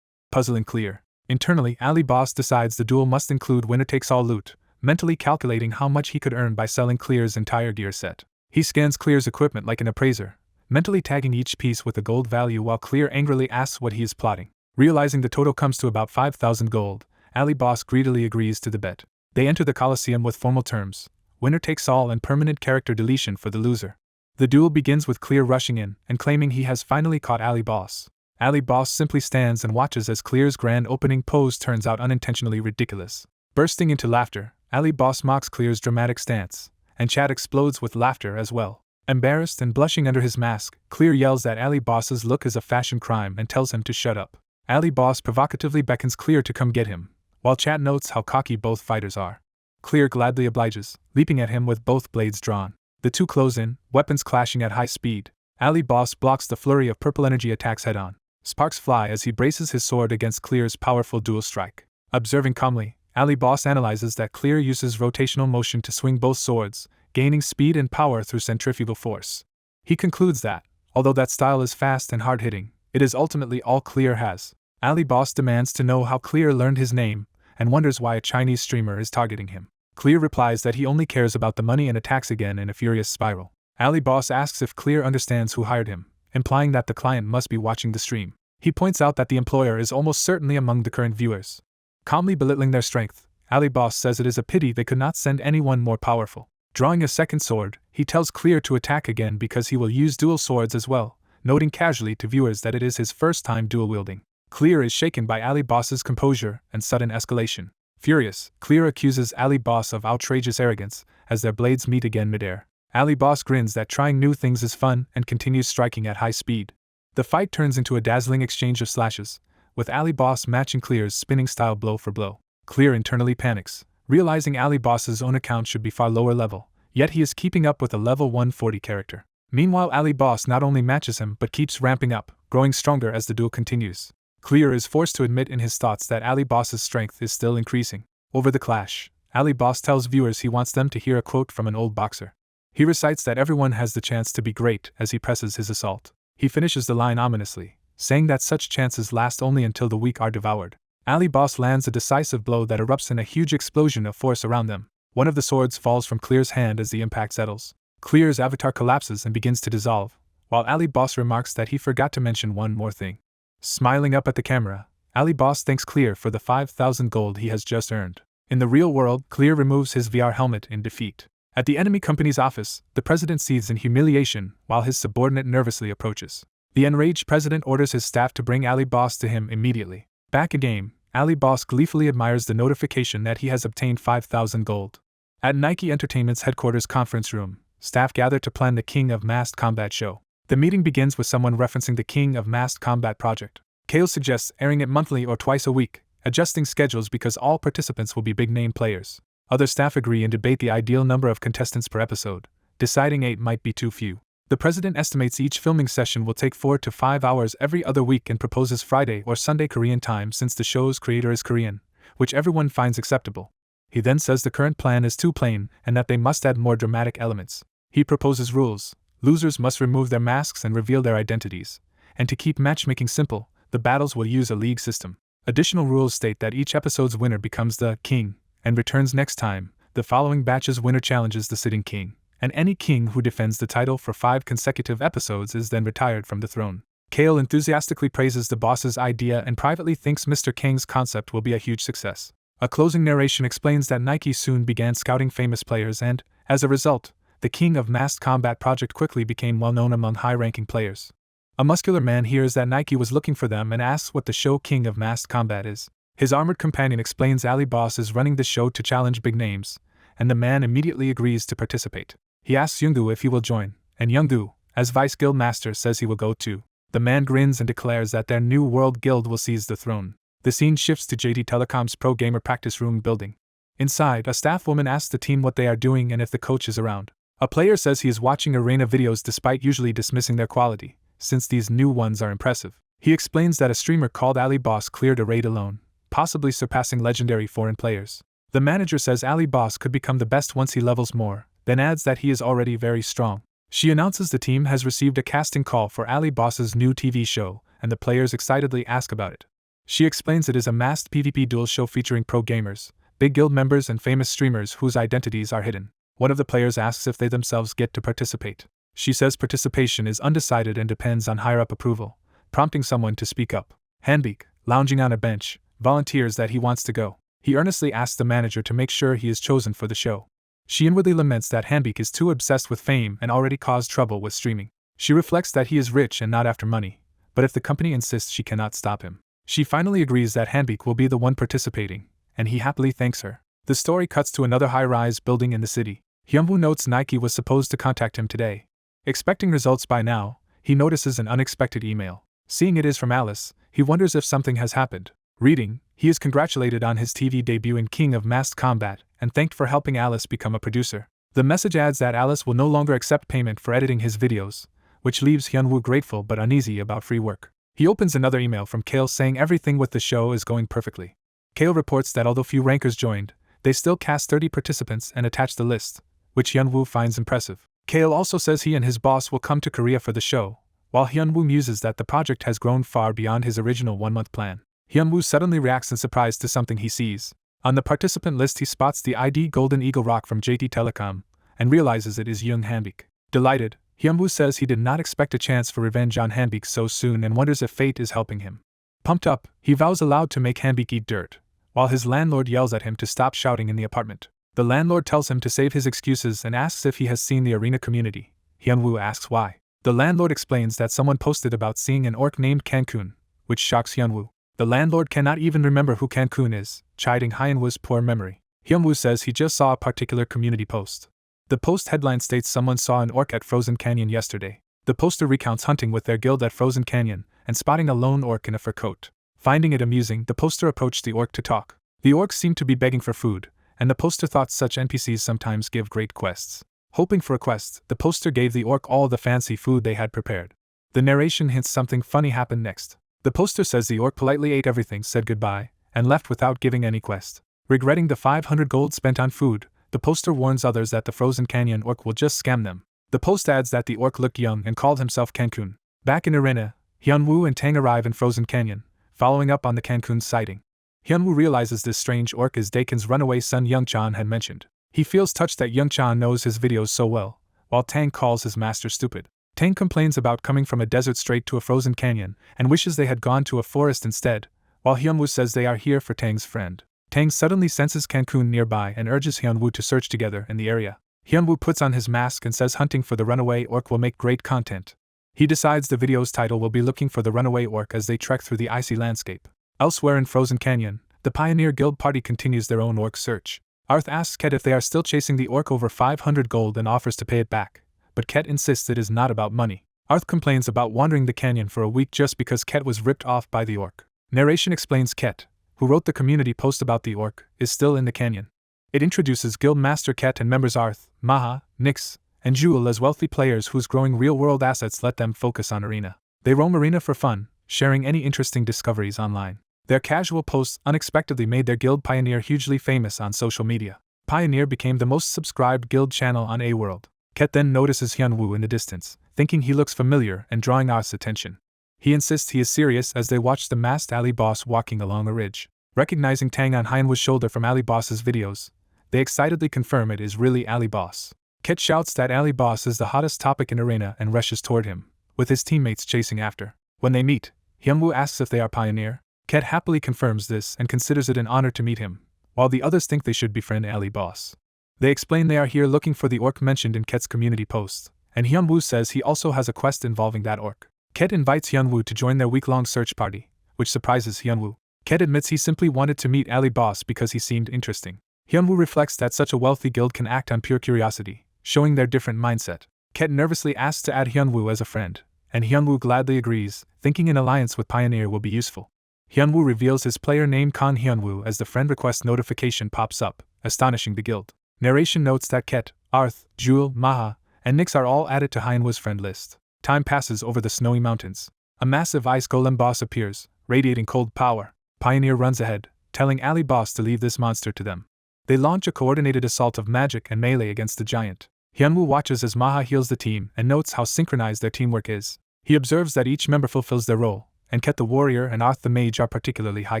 puzzling Clear. Internally, Ali Boss decides the duel must include winner-takes-all loot, mentally calculating how much he could earn by selling Clear's entire gear set. He scans Clear's equipment like an appraiser, mentally tagging each piece with a gold value while Clear angrily asks what he is plotting. Realizing the total comes to about 5,000 gold, Ali Boss greedily agrees to the bet. They enter the coliseum with formal terms: winner takes all and permanent character deletion for the loser. The duel begins with Clear rushing in and claiming he has finally caught Ali Boss. Ali Boss simply stands and watches as Clear's grand opening pose turns out unintentionally ridiculous. Bursting into laughter, Ali Boss mocks Clear's dramatic stance, and chat explodes with laughter as well. Embarrassed and blushing under his mask, Clear yells that Ali Boss's look is a fashion crime and tells him to shut up. Ali Boss provocatively beckons Clear to come get him, while chat notes how cocky both fighters are. Clear gladly obliges, leaping at him with both blades drawn. The two close in, weapons clashing at high speed. Ali Boss blocks the flurry of purple energy attacks head-on. Sparks fly as he braces his sword against Clear's powerful dual strike. Observing calmly, Ali Boss analyzes that Clear uses rotational motion to swing both swords, gaining speed and power through centrifugal force. He concludes that, although that style is fast and hard-hitting, it is ultimately all Clear has. Ali Boss demands to know how Clear learned his name, and wonders why a Chinese streamer is targeting him. Clear replies that he only cares about the money and attacks again in a furious spiral. Ali Boss asks if Clear understands who hired him, implying that the client must be watching the stream. He points out that the employer is almost certainly among the current viewers. Calmly belittling their strength, Ali Boss says it is a pity they could not send anyone more powerful. Drawing a second sword, he tells Clear to attack again because he will use dual swords as well, noting casually to viewers that it is his first time dual wielding. Clear is shaken by Ali Boss's composure and sudden escalation. Furious, Clear accuses Ali Boss of outrageous arrogance as their blades meet again midair. Ali Boss grins that trying new things is fun and continues striking at high speed. The fight turns into a dazzling exchange of slashes, with Ali Boss matching Clear's spinning style blow for blow. Clear internally panics, realizing Ali Boss's own account should be far lower level, yet he is keeping up with a level 140 character. Meanwhile, Ali Boss not only matches him but keeps ramping up, growing stronger as the duel continues. Clear is forced to admit in his thoughts that Ali Boss's strength is still increasing. Over the clash, Ali Boss tells viewers he wants them to hear a quote from an old boxer. He recites that everyone has the chance to be great as he presses his assault. He finishes the line ominously, saying that such chances last only until the weak are devoured. Ali Boss lands a decisive blow that erupts in a huge explosion of force around them. One of the swords falls from Clear's hand as the impact settles. Clear's avatar collapses and begins to dissolve, while Ali Boss remarks that he forgot to mention one more thing. Smiling up at the camera, Ali Boss thanks Clear for the 5,000 gold he has just earned. In the real world, Clear removes his VR helmet in defeat. At the enemy company's office, the president seethes in humiliation while his subordinate nervously approaches. The enraged president orders his staff to bring Ali Boss to him immediately. Back in game, Ali Boss gleefully admires the notification that he has obtained 5,000 gold. At Nike Entertainment's headquarters conference room, staff gather to plan the King of Massed Combat show. The meeting begins with someone referencing the King of Massed Combat project. Kale suggests airing it monthly or twice a week, adjusting schedules because all participants will be big-name players. Other staff agree and debate the ideal number of contestants per episode, deciding 8 might be too few. The president estimates each filming session will take 4 to 5 hours every other week and proposes Friday or Sunday Korean time since the show's creator is Korean, which everyone finds acceptable. He then says the current plan is too plain and that they must add more dramatic elements. He proposes rules. Losers must remove their masks and reveal their identities, and to keep matchmaking simple, the battles will use a league system. Additional rules state that each episode's winner becomes the king and returns next time. The following batch's winner challenges the sitting king, and any king who defends the title for 5 consecutive episodes is then retired from the throne. Kale enthusiastically praises the boss's idea and privately thinks Mr. Kang's concept will be a huge success. A closing narration explains that Nike soon began scouting famous players and, as a result, the King of Massed Combat project quickly became well known among high-ranking players. A muscular man hears that Nike was looking for them and asks what the show King of Massed Combat is. His armored companion explains Ali Boss is running the show to challenge big names, and the man immediately agrees to participate. He asks Youngdu if he will join, and Youngdu, as Vice Guild Master, says he will go too. The man grins and declares that their new world guild will seize the throne. The scene shifts to JD Telecom's Pro Gamer practice room building. Inside, a staff woman asks the team what they are doing and if the coach is around. A player says he is watching arena videos despite usually dismissing their quality, since these new ones are impressive. He explains that a streamer called Ali Boss cleared a raid alone, possibly surpassing legendary foreign players. The manager says Ali Boss could become the best once he levels more, then adds that he is already very strong. She announces the team has received a casting call for Ali Boss's new TV show, and the players excitedly ask about it. She explains it is a masked PvP duel show featuring pro gamers, big guild members and famous streamers whose identities are hidden. One of the players asks if they themselves get to participate. She says participation is undecided and depends on higher-up approval, prompting someone to speak up. Hanbeek, lounging on a bench, volunteers that he wants to go. He earnestly asks the manager to make sure he is chosen for the show. She inwardly laments that Hanbeek is too obsessed with fame and already caused trouble with streaming. She reflects that he is rich and not after money, but if the company insists, she cannot stop him. She finally agrees that Hanbeek will be the one participating, and he happily thanks her. The story cuts to another high-rise building in the city. Hyunwoo notes Nike was supposed to contact him today. Expecting results by now, he notices an unexpected email. Seeing it is from Alice, he wonders if something has happened. Reading, he is congratulated on his TV debut in King of Masked Combat and thanked for helping Alice become a producer. The message adds that Alice will no longer accept payment for editing his videos, which leaves Hyunwoo grateful but uneasy about free work. He opens another email from Kale saying everything with the show is going perfectly. Kale reports that although few rankers joined, they still cast 30 participants and attach the list, which Hyunwoo finds impressive. Kale also says he and his boss will come to Korea for the show, while Hyunwoo muses that the project has grown far beyond his original one-month plan. Hyunwoo suddenly reacts in surprise to something he sees. On the participant list he spots the ID Golden Eagle Rock from JT Telecom, and realizes it is Young Hanbeek. Delighted, Hyunwoo says he did not expect a chance for revenge on Hanbeek so soon and wonders if fate is helping him. Pumped up, he vows aloud to make Hanbeek eat dirt, while his landlord yells at him to stop shouting in the apartment. The landlord tells him to save his excuses and asks if he has seen the arena community. Hyunwoo asks why. The landlord explains that someone posted about seeing an orc named Cancun, which shocks Hyunwoo. The landlord cannot even remember who Cancun is, chiding Hyunwoo's poor memory. Hyunwoo says he just saw a particular community post. The post headline states someone saw an orc at Frozen Canyon yesterday. The poster recounts hunting with their guild at Frozen Canyon and spotting a lone orc in a fur coat. Finding it amusing, the poster approached the orc to talk. The orc seemed to be begging for food, and the poster thought such NPCs sometimes give great quests. Hoping for a quest, the poster gave the orc all the fancy food they had prepared. The narration hints something funny happened next. The poster says the orc politely ate everything, said goodbye, and left without giving any quest. Regretting the 500 gold spent on food, the poster warns others that the Frozen Canyon orc will just scam them. The post adds that the orc looked young and called himself Cancun. Back in arena, Hyunwoo and Tang arrive in Frozen Canyon, following up on the Cancun sighting. Hyunwoo realizes this strange orc is Dakin's runaway son Youngchan had mentioned. He feels touched that Youngchan knows his videos so well, while Tang calls his master stupid. Tang complains about coming from a desert straight to a frozen canyon, and wishes they had gone to a forest instead, while Hyunwoo says they are here for Tang's friend. Tang suddenly senses Cancun nearby and urges Hyunwoo to search together in the area. Hyunwoo puts on his mask and says hunting for the runaway orc will make great content. He decides the video's title will be Looking for the Runaway Orc as they trek through the icy landscape. Elsewhere in Frozen Canyon, the Pioneer Guild party continues their own orc search. Arth asks Ket if they are still chasing the orc over 500 gold and offers to pay it back, but Ket insists it is not about money. Arth complains about wandering the canyon for a week just because Ket was ripped off by the orc. Narration explains Ket, who wrote the community post about the orc, is still in the canyon. It introduces Guild Master Ket and members Arth, Maha, Nyx, and Jewel as wealthy players whose growing real-world assets let them focus on arena. They roam arena for fun, sharing any interesting discoveries online. Their casual posts unexpectedly made their guild Pioneer hugely famous on social media. Pioneer became the most subscribed guild channel on A-World. Ket then notices Hyunwoo in the distance, thinking he looks familiar and drawing Arth's attention. He insists he is serious as they watch the masked Ali Boss walking along a ridge. Recognizing Tang on Hyunwoo's shoulder from Ali Boss's videos, they excitedly confirm it is really Ali Boss. Ket shouts that Ali Boss is the hottest topic in arena and rushes toward him, with his teammates chasing after. When they meet, Hyunwoo asks if they are Pioneer. Ket happily confirms this and considers it an honor to meet him, while the others think they should befriend Ali Boss. They explain they are here looking for the orc mentioned in Ket's community post, and Hyunwoo says he also has a quest involving that orc. Ket invites Hyunwoo to join their week-long search party, which surprises Hyunwoo. Ket admits he simply wanted to meet Ali Boss because he seemed interesting. Hyunwoo reflects that such a wealthy guild can act on pure curiosity, showing their different mindset. Ket nervously asks to add Hyunwoo as a friend, and Hyunwoo gladly agrees, thinking an alliance with Pioneer will be useful. Hyunwoo reveals his player name Kon Hyunwoo as the friend request notification pops up, astonishing the guild. Narration notes that Ket, Arth, Jewel, Maha, and Nyx are all added to Hyunwoo's friend list. Time passes over the snowy mountains. A massive ice golem boss appears, radiating cold power. Pioneer runs ahead, telling Ali Boss to leave this monster to them. They launch a coordinated assault of magic and melee against the giant. Hyunwoo watches as Maha heals the team and notes how synchronized their teamwork is. He observes that each member fulfills their role, and Ket the warrior and Arth the mage are particularly high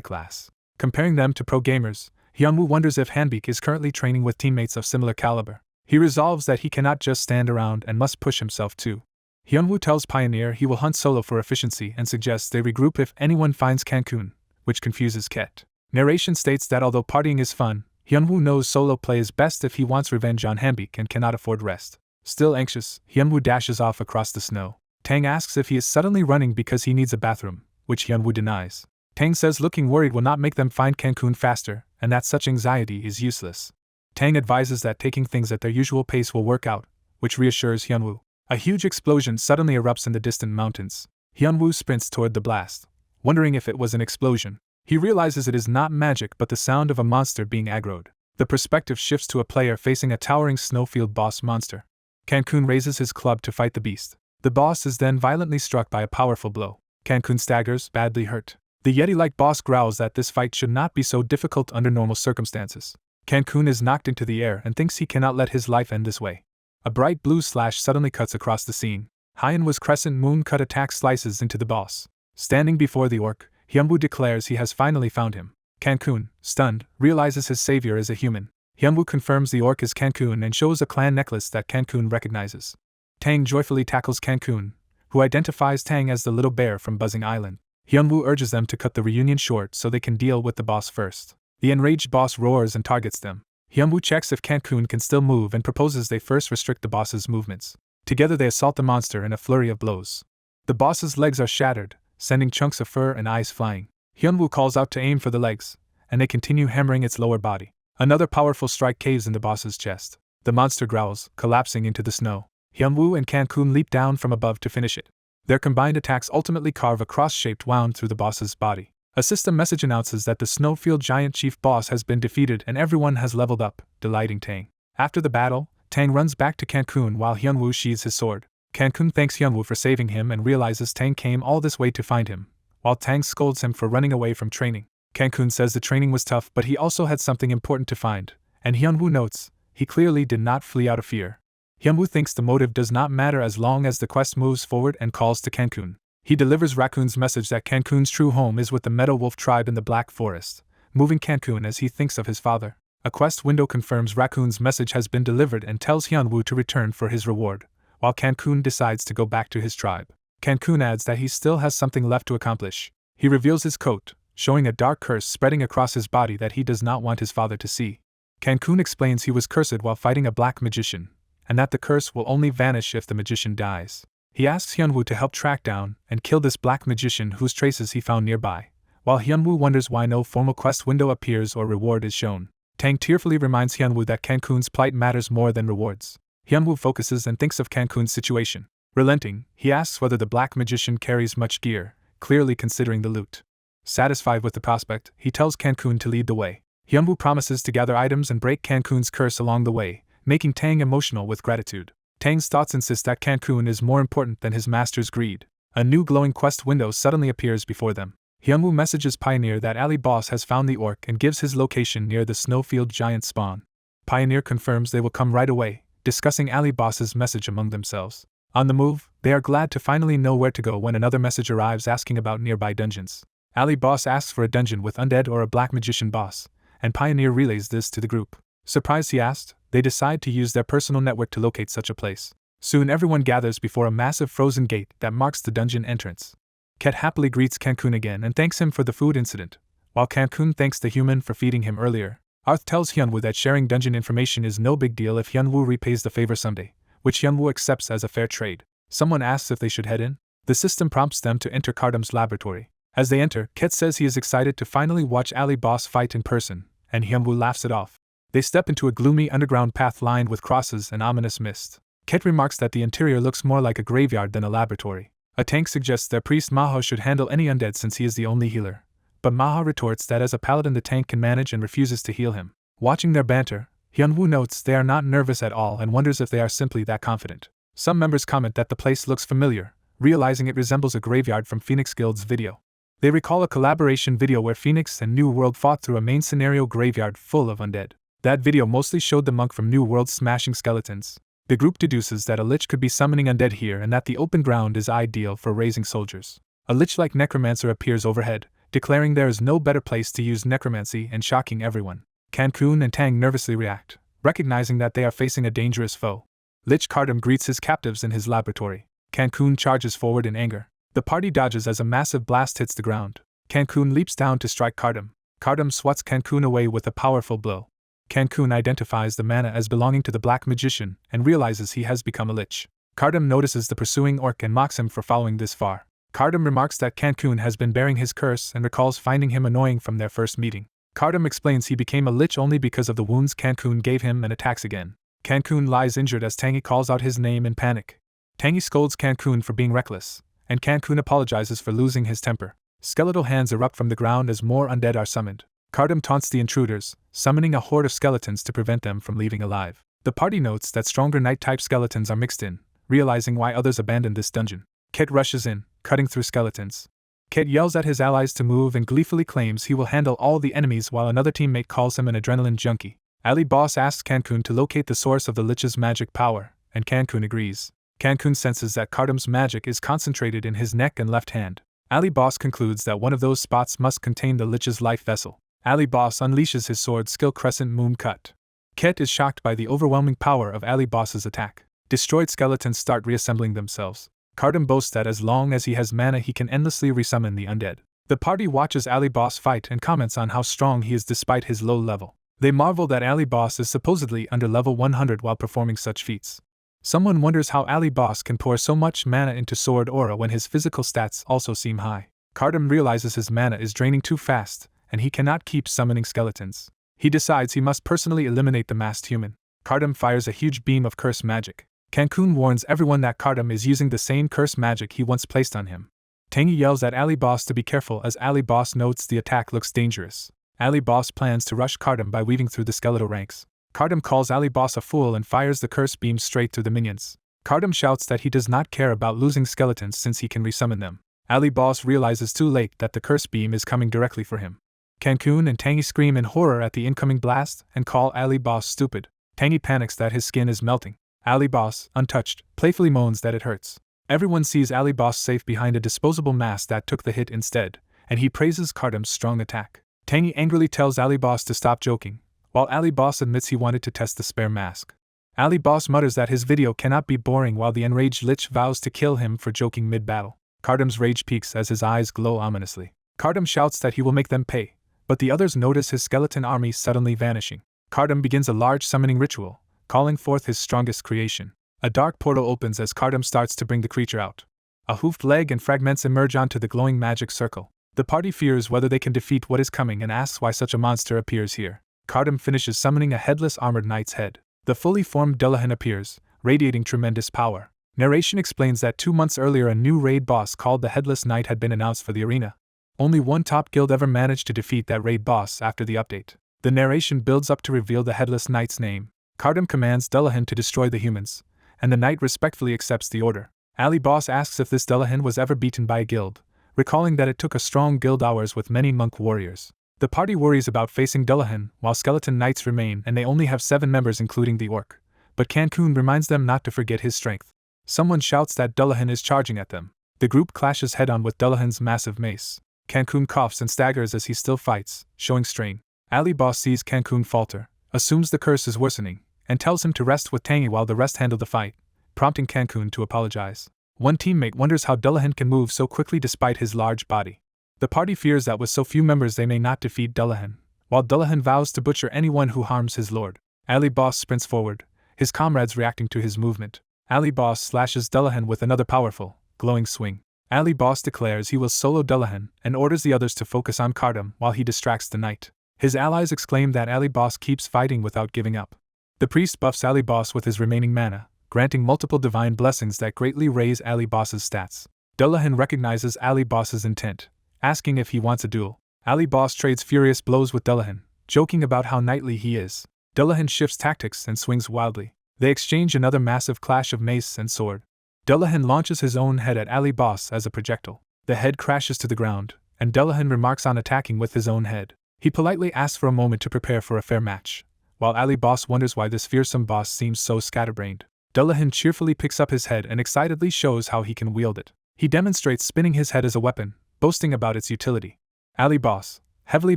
class. Comparing them to pro gamers, Hyunwoo wonders if Hanbik is currently training with teammates of similar caliber. He resolves that he cannot just stand around and must push himself too. Hyunwoo tells Pioneer he will hunt solo for efficiency and suggests they regroup if anyone finds Cancun, which confuses Ket. Narration states that although partying is fun, Hyunwoo knows solo play is best if he wants revenge on Hanbik and cannot afford rest. Still anxious, Hyunwoo dashes off across the snow. Tang asks if he is suddenly running because he needs a bathroom, which Hyunwoo denies. Tang says looking worried will not make them find Cancun faster, and that such anxiety is useless. Tang advises that taking things at their usual pace will work out, which reassures Hyunwoo. A huge explosion suddenly erupts in the distant mountains. Hyunwoo sprints toward the blast, wondering if it was an explosion. He realizes it is not magic but the sound of a monster being aggroed. The perspective shifts to a player facing a towering snowfield boss monster. Cancun raises his club to fight the beast. The boss is then violently struck by a powerful blow. Cancun staggers, badly hurt. The Yeti-like boss growls that this fight should not be so difficult under normal circumstances. Cancun is knocked into the air and thinks he cannot let his life end this way. A bright blue slash suddenly cuts across the scene. Hyenwa's crescent moon cut attack slices into the boss. Standing before the orc, Hyunwoo declares he has finally found him. Cancun, stunned, realizes his savior is a human. Hyunwoo confirms the orc is Cancun and shows a clan necklace that Cancun recognizes. Tang joyfully tackles Cancun, who identifies Tang as the little bear from Buzzing Island. Hyunwoo urges them to cut the reunion short so they can deal with the boss first. The enraged boss roars and targets them. Hyunwoo checks if Cancun can still move and proposes they first restrict the boss's movements. Together they assault the monster in a flurry of blows. The boss's legs are shattered, sending chunks of fur and eyes flying. Hyunwoo calls out to aim for the legs, and they continue hammering its lower body. Another powerful strike caves in the boss's chest. The monster growls, collapsing into the snow. Hyunwoo and Cancun leap down from above to finish it. Their combined attacks ultimately carve a cross-shaped wound through the boss's body. A system message announces that the Snowfield Giant Chief boss has been defeated and everyone has leveled up, delighting Tang. After the battle, Tang runs back to Cancun while Hyunwoo sheathes his sword. Cancun thanks Hyunwoo for saving him and realizes Tang came all this way to find him, while Tang scolds him for running away from training. Cancun says the training was tough but he also had something important to find, and Hyunwoo notes, he clearly did not flee out of fear. Hyunwoo thinks the motive does not matter as long as the quest moves forward and calls to Cancun. He delivers Raccoon's message that Cancun's true home is with the Meadow Wolf tribe in the Black Forest, moving Cancun as he thinks of his father. A quest window confirms Raccoon's message has been delivered and tells Hyunwoo to return for his reward, while Cancun decides to go back to his tribe. Cancun adds that he still has something left to accomplish. He reveals his coat, showing a dark curse spreading across his body that he does not want his father to see. Cancun explains he was cursed while fighting a black magician, and that the curse will only vanish if the magician dies. He asks Hyunwoo to help track down and kill this black magician whose traces he found nearby, while Hyunwoo wonders why no formal quest window appears or reward is shown. Tang tearfully reminds Hyunwoo that Cancun's plight matters more than rewards. Hyunwoo focuses and thinks of Cancun's situation. Relenting, he asks whether the black magician carries much gear, clearly considering the loot. Satisfied with the prospect, he tells Cancun to lead the way. Hyunwoo promises to gather items and break Cancun's curse along the way, making Tang emotional with gratitude. Tang's thoughts insist that Cancun is more important than his master's greed. A new glowing quest window suddenly appears before them. Hyunwoo messages Pioneer that Ali Boss has found the orc and gives his location near the Snowfield Giant spawn. Pioneer confirms they will come right away, discussing Ali Boss's message among themselves. On the move, they are glad to finally know where to go when another message arrives asking about nearby dungeons. Ali Boss asks for a dungeon with undead or a black magician boss, and Pioneer relays this to the group. Surprised he asked, they decide to use their personal network to locate such a place. Soon everyone gathers before a massive frozen gate that marks the dungeon entrance. Ket happily greets Cancun again and thanks him for the food incident, while Cancun thanks the human for feeding him earlier. Arth tells Hyunwoo that sharing dungeon information is no big deal if Hyunwoo repays the favor someday, which Hyunwoo accepts as a fair trade. Someone asks if they should head in. The system prompts them to enter Cardam's laboratory. As they enter, Ket says he is excited to finally watch Ali Boss fight in person, and Hyunwoo laughs it off. They step into a gloomy underground path lined with crosses and ominous mist. Ket remarks that the interior looks more like a graveyard than a laboratory. A tank suggests their priest Maho should handle any undead since he is the only healer, but Maho retorts that as a paladin the tank can manage and refuses to heal him. Watching their banter, Hyunwoo notes they are not nervous at all and wonders if they are simply that confident. Some members comment that the place looks familiar, realizing it resembles a graveyard from Phoenix Guild's video. They recall a collaboration video where Phoenix and New World fought through a main scenario graveyard full of undead. That video mostly showed the monk from New World smashing skeletons. The group deduces that a lich could be summoning undead here and that the open ground is ideal for raising soldiers. A lich-like necromancer appears overhead, declaring there is no better place to use necromancy and shocking everyone. Cancun and Tang nervously react, recognizing that they are facing a dangerous foe. Lich Cardam greets his captives in his laboratory. Cancun charges forward in anger. The party dodges as a massive blast hits the ground. Cancun leaps down to strike Cardam. Cardam swats Cancun away with a powerful blow. Cancun identifies the mana as belonging to the Black Magician and realizes he has become a lich. Cardam notices the pursuing orc and mocks him for following this far. Cardam remarks that Cancun has been bearing his curse and recalls finding him annoying from their first meeting. Cardam explains he became a lich only because of the wounds Cancun gave him and attacks again. Cancun lies injured as Tangy calls out his name in panic. Tangy scolds Cancun for being reckless, and Cancun apologizes for losing his temper. Skeletal hands erupt from the ground as more undead are summoned. Cardam taunts the intruders, summoning a horde of skeletons to prevent them from leaving alive. The party notes that stronger knight-type skeletons are mixed in, realizing why others abandoned this dungeon. Ket rushes in, cutting through skeletons. Ket yells at his allies to move and gleefully claims he will handle all the enemies while another teammate calls him an adrenaline junkie. Ali Boss asks Cancun to locate the source of the lich's magic power, and Cancun agrees. Cancun senses that Cardam's magic is concentrated in his neck and left hand. Ali Boss concludes that one of those spots must contain the lich's life vessel. Ali Boss unleashes his sword skill Crescent Moon Cut. Ket is shocked by the overwhelming power of Ali Boss's attack. Destroyed skeletons start reassembling themselves. Cardam boasts that as long as he has mana he can endlessly resummon the undead. The party watches Ali Boss fight and comments on how strong he is despite his low level. They marvel that Ali Boss is supposedly under level 100 while performing such feats. Someone wonders how Ali Boss can pour so much mana into sword aura when his physical stats also seem high. Cardam realizes his mana is draining too fast, and he cannot keep summoning skeletons. He decides he must personally eliminate the masked human. Cardam fires a huge beam of curse magic. Cancun warns everyone that Cardam is using the same curse magic he once placed on him. Tangy yells at Ali Boss to be careful as Ali Boss notes the attack looks dangerous. Ali Boss plans to rush Cardam by weaving through the skeletal ranks. Cardam calls Ali Boss a fool and fires the curse beam straight through the minions. Cardam shouts that he does not care about losing skeletons since he can resummon them. Ali Boss realizes too late that the curse beam is coming directly for him. Cancun and Tangy scream in horror at the incoming blast and call Ali Boss stupid. Tangy panics that his skin is melting. Ali Boss, untouched, playfully moans that it hurts. Everyone sees Ali Boss safe behind a disposable mask that took the hit instead, and he praises Cardam's strong attack. Tangy angrily tells Ali Boss to stop joking, while Ali Boss admits he wanted to test the spare mask. Ali Boss mutters that his video cannot be boring while the enraged lich vows to kill him for joking mid-battle. Cardam's rage peaks as his eyes glow ominously. Cardam shouts that he will make them pay, but the others notice his skeleton army suddenly vanishing. Cardam begins a large summoning ritual, calling forth his strongest creation. A dark portal opens as Cardam starts to bring the creature out. A hoofed leg and fragments emerge onto the glowing magic circle. The party fears whether they can defeat what is coming and asks why such a monster appears here. Cardam finishes summoning a headless armored knight's head. The fully formed deletion appears, radiating tremendous power. Narration explains that 2 months earlier a new raid boss called the Headless Knight had been announced for the arena. Only one top guild ever managed to defeat that raid boss after the update. The narration builds up to reveal the Headless Knight's name. Cardam commands Delehin to destroy the humans, and the knight respectfully accepts the order. Ali Boss asks if this Delehin was ever beaten by a guild, recalling that it took a strong guild hours with many monk warriors. The party worries about facing Delehin, while skeleton knights remain and they only have 7 members including the orc. But Cancun reminds them not to forget his strength. Someone shouts that Delehin is charging at them. The group clashes head-on with Delehin's massive mace. Cancun coughs and staggers as he still fights, showing strain. Ali Boss sees Cancun falter, assumes the curse is worsening, and tells him to rest with Tangy while the rest handle the fight, prompting Cancun to apologize. One teammate wonders how Delehin can move so quickly despite his large body. The party fears that with so few members they may not defeat Delehin, while Delehin vows to butcher anyone who harms his lord. Ali Boss sprints forward, his comrades reacting to his movement. Ali Boss slashes Delehin with another powerful, glowing swing. Ali Boss declares he will solo Delehin and orders the others to focus on Cardam while he distracts the knight. His allies exclaim that Ali Boss keeps fighting without giving up. The priest buffs Ali Boss with his remaining mana, granting multiple divine blessings that greatly raise Ali Boss's stats. Delehin recognizes Ali Boss's intent, asking if he wants a duel. Ali Boss trades furious blows with Delehin, joking about how knightly he is. Delehin shifts tactics and swings wildly. They exchange another massive clash of mace and sword. Delehin launches his own head at Ali Boss as a projectile. The head crashes to the ground, and Delehin remarks on attacking with his own head. He politely asks for a moment to prepare for a fair match, while Ali Boss wonders why this fearsome boss seems so scatterbrained. Deletion cheerfully picks up his head and excitedly shows how he can wield it. He demonstrates spinning his head as a weapon, boasting about its utility. Ali Boss, heavily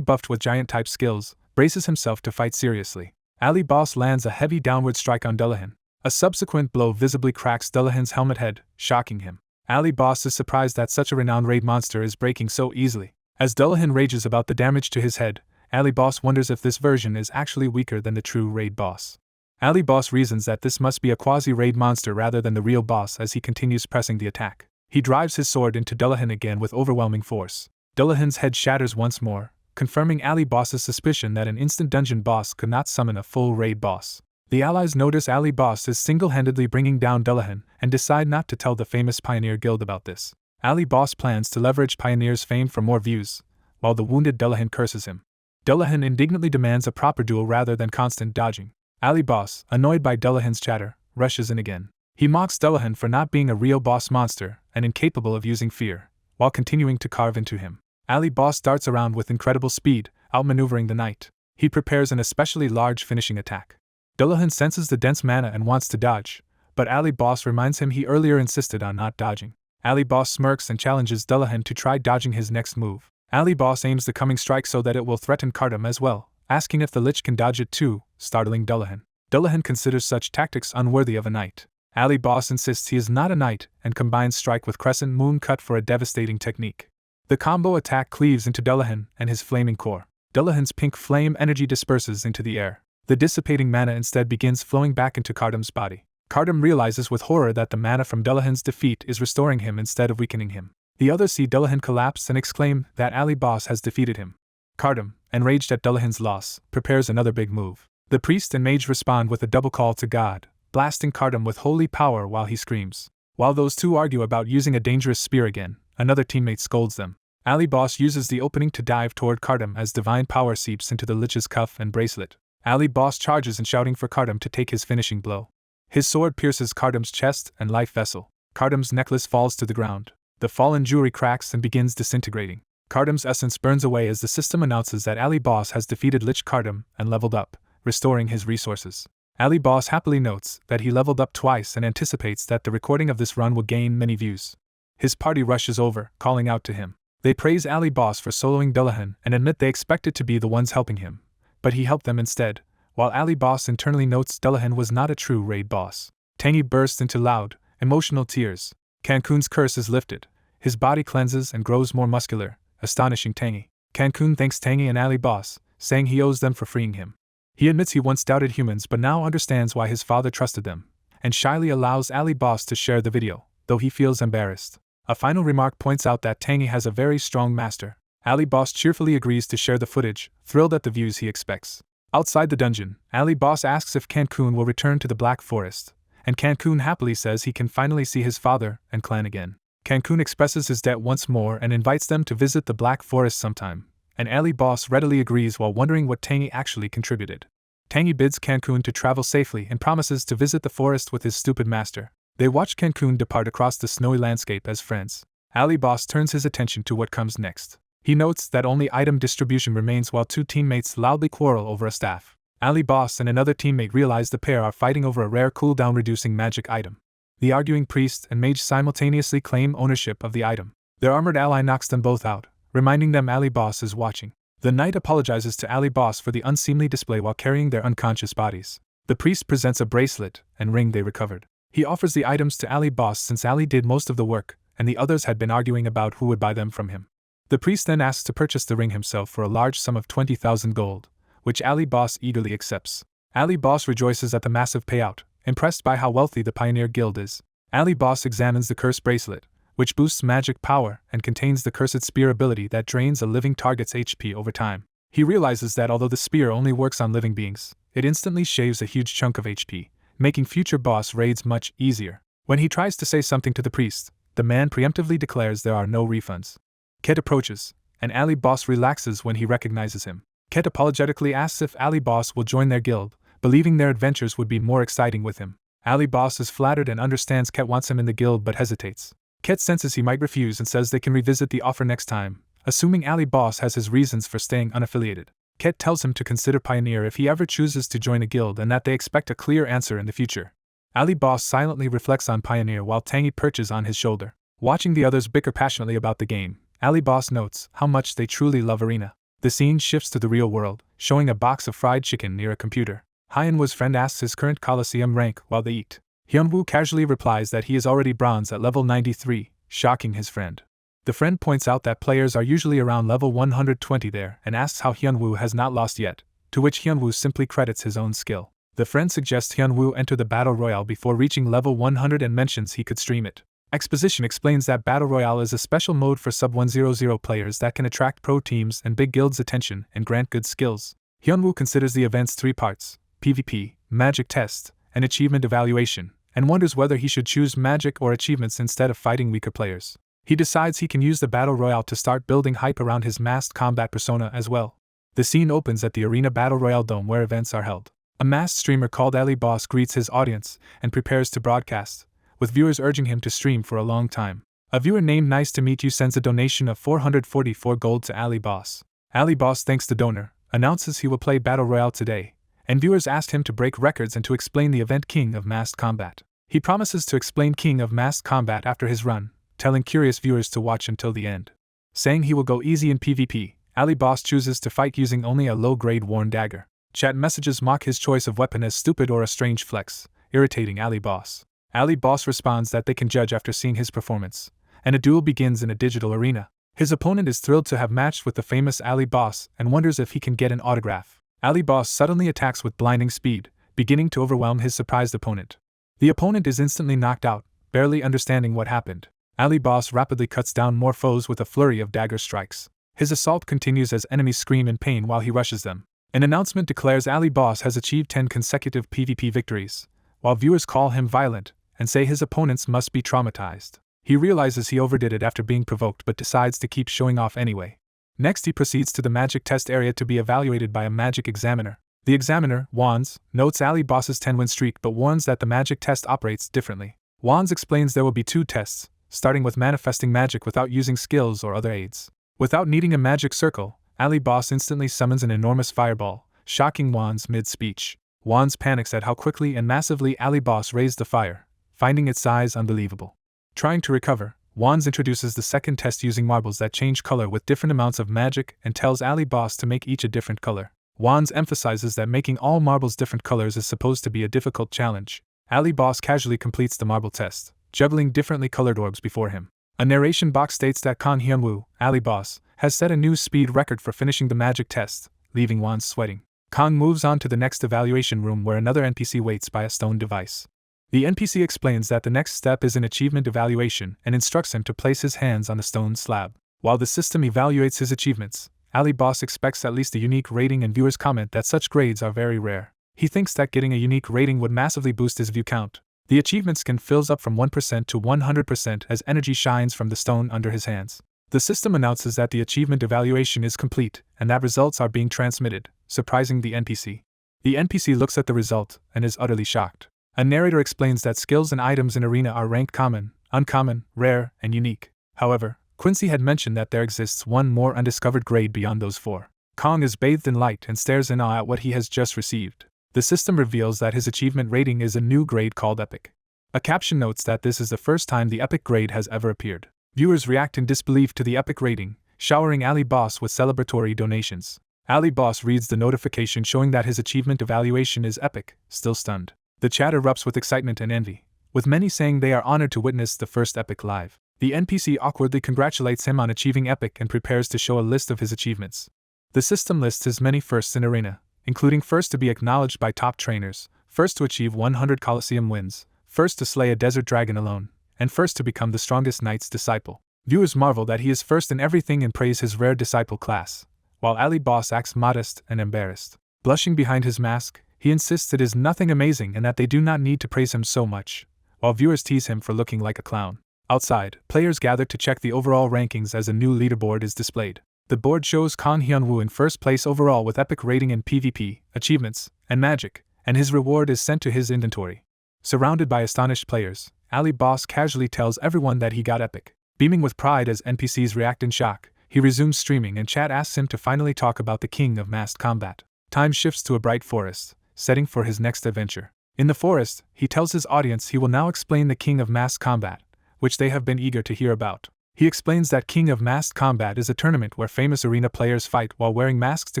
buffed with giant-type skills, braces himself to fight seriously. Ali Boss lands a heavy downward strike on Deletion. A subsequent blow visibly cracks Deletion's helmet head, shocking him. Ali Boss is surprised that such a renowned raid monster is breaking so easily. As Deletion rages about the damage to his head, Ali Boss wonders if this version is actually weaker than the true raid boss. Ali Boss reasons that this must be a quasi-raid monster rather than the real boss as he continues pressing the attack. He drives his sword into Deletion again with overwhelming force. Deletion's head shatters once more, confirming Ali Boss's suspicion that an instant dungeon boss could not summon a full raid boss. The allies notice Ali Boss is single-handedly bringing down Deletion and decide not to tell the famous Pioneer Guild about this. Ali Boss plans to leverage Pioneer's fame for more views, while the wounded Deletion curses him. Deletion indignantly demands a proper duel rather than constant dodging. Ali Boss, annoyed by Deletion's chatter, rushes in again. He mocks Deletion for not being a real boss monster and incapable of using fear, while continuing to carve into him. Ali Boss darts around with incredible speed, outmaneuvering the knight. He prepares an especially large finishing attack. Deletion senses the dense mana and wants to dodge, but Ali Boss reminds him he earlier insisted on not dodging. Ali Boss smirks and challenges Deletion to try dodging his next move. Ali Boss aims the coming strike so that it will threaten Cardam as well, asking if the Lich can dodge it too, startling Deletion. Deletion considers such tactics unworthy of a knight. Ali Boss insists he is not a knight and combines strike with Crescent Moon Cut for a devastating technique. The combo attack cleaves into Deletion and his flaming core. Deletion's pink flame energy disperses into the air. The dissipating mana instead begins flowing back into Cardam's body. Cardam realizes with horror that the mana from Deletion's defeat is restoring him instead of weakening him. The others see Deletion collapse and exclaim that Ali Boss has defeated him. Cardam, enraged at Deletion's loss, prepares another big move. The priest and mage respond with a double call to God, blasting Cardam with holy power while he screams. While those two argue about using a dangerous spear again, another teammate scolds them. Ali Boss uses the opening to dive toward Cardam as divine power seeps into the Lich's cuff and bracelet. Ali Boss charges and shouting for Cardam to take his finishing blow. His sword pierces Cardam's chest and life vessel. Cardam's necklace falls to the ground. The fallen jewelry cracks and begins disintegrating. Cardam's essence burns away as the system announces that Ali Boss has defeated Lich Cardam and leveled up, restoring his resources. Ali Boss happily notes that he leveled up twice and anticipates that the recording of this run will gain many views. His party rushes over, calling out to him. They praise Ali Boss for soloing Deletion and admit they expected to be the ones helping him, but he helped them instead, while Ali Boss internally notes Deletion was not a true raid boss. Tangy bursts into loud, emotional tears. Cancun's curse is lifted. His body cleanses and grows more muscular, astonishing Tangy. Cancun thanks Tangy and Ali Boss, saying he owes them for freeing him. He admits he once doubted humans but now understands why his father trusted them, and shyly allows Ali Boss to share the video, though he feels embarrassed. A final remark points out that Tangy has a very strong master. Ali Boss cheerfully agrees to share the footage, thrilled at the views he expects. Outside the dungeon, Ali Boss asks if Cancun will return to the Black Forest, and Cancun happily says he can finally see his father and clan again. Cancun expresses his debt once more and invites them to visit the Black Forest sometime, and Ali Boss readily agrees while wondering what Tangy actually contributed. Tangy bids Cancun to travel safely and promises to visit the forest with his stupid master. They watch Cancun depart across the snowy landscape as friends. Ali Boss turns his attention to what comes next. He notes that only item distribution remains while two teammates loudly quarrel over a staff. Ali Boss and another teammate realize the pair are fighting over a rare cooldown reducing magic item. The arguing priest and mage simultaneously claim ownership of the item. Their armored ally knocks them both out, reminding them Ali Boss is watching. The knight apologizes to Ali Boss for the unseemly display while carrying their unconscious bodies. The priest presents a bracelet and ring they recovered. He offers the items to Ali Boss since Ali did most of the work, and the others had been arguing about who would buy them from him. The priest then asks to purchase the ring himself for a large sum of 20,000 gold, which Ali Boss eagerly accepts. Ali Boss rejoices at the massive payout, impressed by how wealthy the Pioneer Guild is. Ali Boss examines the cursed bracelet, which boosts magic power and contains the cursed spear ability that drains a living target's HP over time. He realizes that although the spear only works on living beings, it instantly shaves a huge chunk of HP, making future boss raids much easier. When he tries to say something to the priest, the man preemptively declares there are no refunds. Ket approaches, and Ali Boss relaxes when he recognizes him. Ket apologetically asks if Ali Boss will join their guild, believing their adventures would be more exciting with him. Ali Boss is flattered and understands Ket wants him in the guild but hesitates. Ket senses he might refuse and says they can revisit the offer next time, assuming Ali Boss has his reasons for staying unaffiliated. Ket tells him to consider Pioneer if he ever chooses to join a guild and that they expect a clear answer in the future. Ali Boss silently reflects on Pioneer while Tangy perches on his shoulder. Watching the others bicker passionately about the game, Ali Boss notes how much they truly love Arena. The scene shifts to the real world, showing a box of fried chicken near a computer. Hyunwoo's friend asks his current coliseum rank while they eat. Hyunwoo casually replies that he is already bronze at level 93, shocking his friend. The friend points out that players are usually around level 120 there and asks how Hyunwoo has not lost yet, to which Hyunwoo simply credits his own skill. The friend suggests Hyunwoo enter the Battle Royale before reaching level 100 and mentions he could stream it. Exposition explains that Battle Royale is a special mode for sub-100 players that can attract pro teams and big guilds' attention and grant good skills. Hyunwoo considers the event's 3 parts, PvP, magic test, and achievement evaluation, and wonders whether he should choose magic or achievements instead of fighting weaker players. He decides he can use the Battle Royale to start building hype around his masked combat persona as well. The scene opens at the Arena Battle Royale Dome where events are held. A masked streamer called Ali Boss greets his audience and prepares to broadcast, with viewers urging him to stream for a long time. A viewer named Nice to Meet You sends a donation of 444 gold to Ali Boss. Ali Boss thanks the donor, announces he will play Battle Royale today, and viewers asked him to break records and to explain the event King of Masked Combat. He promises to explain King of Masked Combat after his run, telling curious viewers to watch until the end. Saying he will go easy in PvP, Ali Boss chooses to fight using only a low-grade worn dagger. Chat messages mock his choice of weapon as stupid or a strange flex, irritating Ali Boss. Ali Boss responds that they can judge after seeing his performance, and a duel begins in a digital arena. His opponent is thrilled to have matched with the famous Ali Boss and wonders if he can get an autograph. Ali Boss suddenly attacks with blinding speed, beginning to overwhelm his surprised opponent. The opponent is instantly knocked out, barely understanding what happened. Ali Boss rapidly cuts down more foes with a flurry of dagger strikes. His assault continues as enemies scream in pain while he rushes them. An announcement declares Ali Boss has achieved 10 consecutive PvP victories, while viewers call him violent and say his opponents must be traumatized. He realizes he overdid it after being provoked but decides to keep showing off anyway. Next he proceeds to the magic test area to be evaluated by a magic examiner. The examiner, Wands, notes Ali Boss's 10-win streak but warns that the magic test operates differently. Wands explains there will be 2 tests, starting with manifesting magic without using skills or other aids. Without needing a magic circle, Ali Boss instantly summons an enormous fireball, shocking Wands mid-speech. Wands panics at how quickly and massively Ali Boss raised the fire, finding its size unbelievable. Trying to recover, Wands introduces the second test using marbles that change color with different amounts of magic and tells Ali Boss to make each a different color. Wands emphasizes that making all marbles different colors is supposed to be a difficult challenge. Ali Boss casually completes the marble test, juggling differently colored orbs before him. A narration box states that Kang Hyunwoo, Ali Boss, has set a new speed record for finishing the magic test, leaving Wands sweating. Kang moves on to the next evaluation room where another NPC waits by a stone device. The NPC explains that the next step is an achievement evaluation and instructs him to place his hands on the stone slab. While the system evaluates his achievements, Ali Boss expects at least a unique rating and viewers comment that such grades are very rare. He thinks that getting a unique rating would massively boost his view count. The achievement skin fills up from 1% to 100% as energy shines from the stone under his hands. The system announces that the achievement evaluation is complete and that results are being transmitted, surprising the NPC. The NPC looks at the result and is utterly shocked. A narrator explains that skills and items in Arena are ranked common, uncommon, rare, and unique. However, Quincy had mentioned that there exists one more undiscovered grade beyond those 4. Kong is bathed in light and stares in awe at what he has just received. The system reveals that his achievement rating is a new grade called Epic. A caption notes that this is the first time the Epic grade has ever appeared. Viewers react in disbelief to the Epic rating, showering Ali Boss with celebratory donations. Ali Boss reads the notification showing that his achievement evaluation is Epic, still stunned. The chat erupts with excitement and envy, with many saying they are honored to witness the first Epic live. The NPC awkwardly congratulates him on achieving Epic and prepares to show a list of his achievements. The system lists his many firsts in Arena, including first to be acknowledged by top trainers, first to achieve 100 Coliseum wins, first to slay a desert dragon alone, and first to become the strongest knight's disciple. Viewers marvel that he is first in everything and praise his rare disciple class, while Ali Boss acts modest and embarrassed. Blushing behind his mask, he insists it is nothing amazing and that they do not need to praise him so much, while viewers tease him for looking like a clown. Outside, players gather to check the overall rankings as a new leaderboard is displayed. The board shows Kang Hyunwoo in first place overall with epic rating in PvP, achievements, and magic, and his reward is sent to his inventory. Surrounded by astonished players, Ali Boss casually tells everyone that he got epic. Beaming with pride as NPCs react in shock, He resumes streaming and chat asks him to finally talk about the king of massed combat. Time shifts to a bright forest, setting for his next adventure. In the forest, he tells his audience he will now explain the king of massed combat, which they have been eager to hear about. He explains that King of Masked Combat is a tournament where famous arena players fight while wearing masks to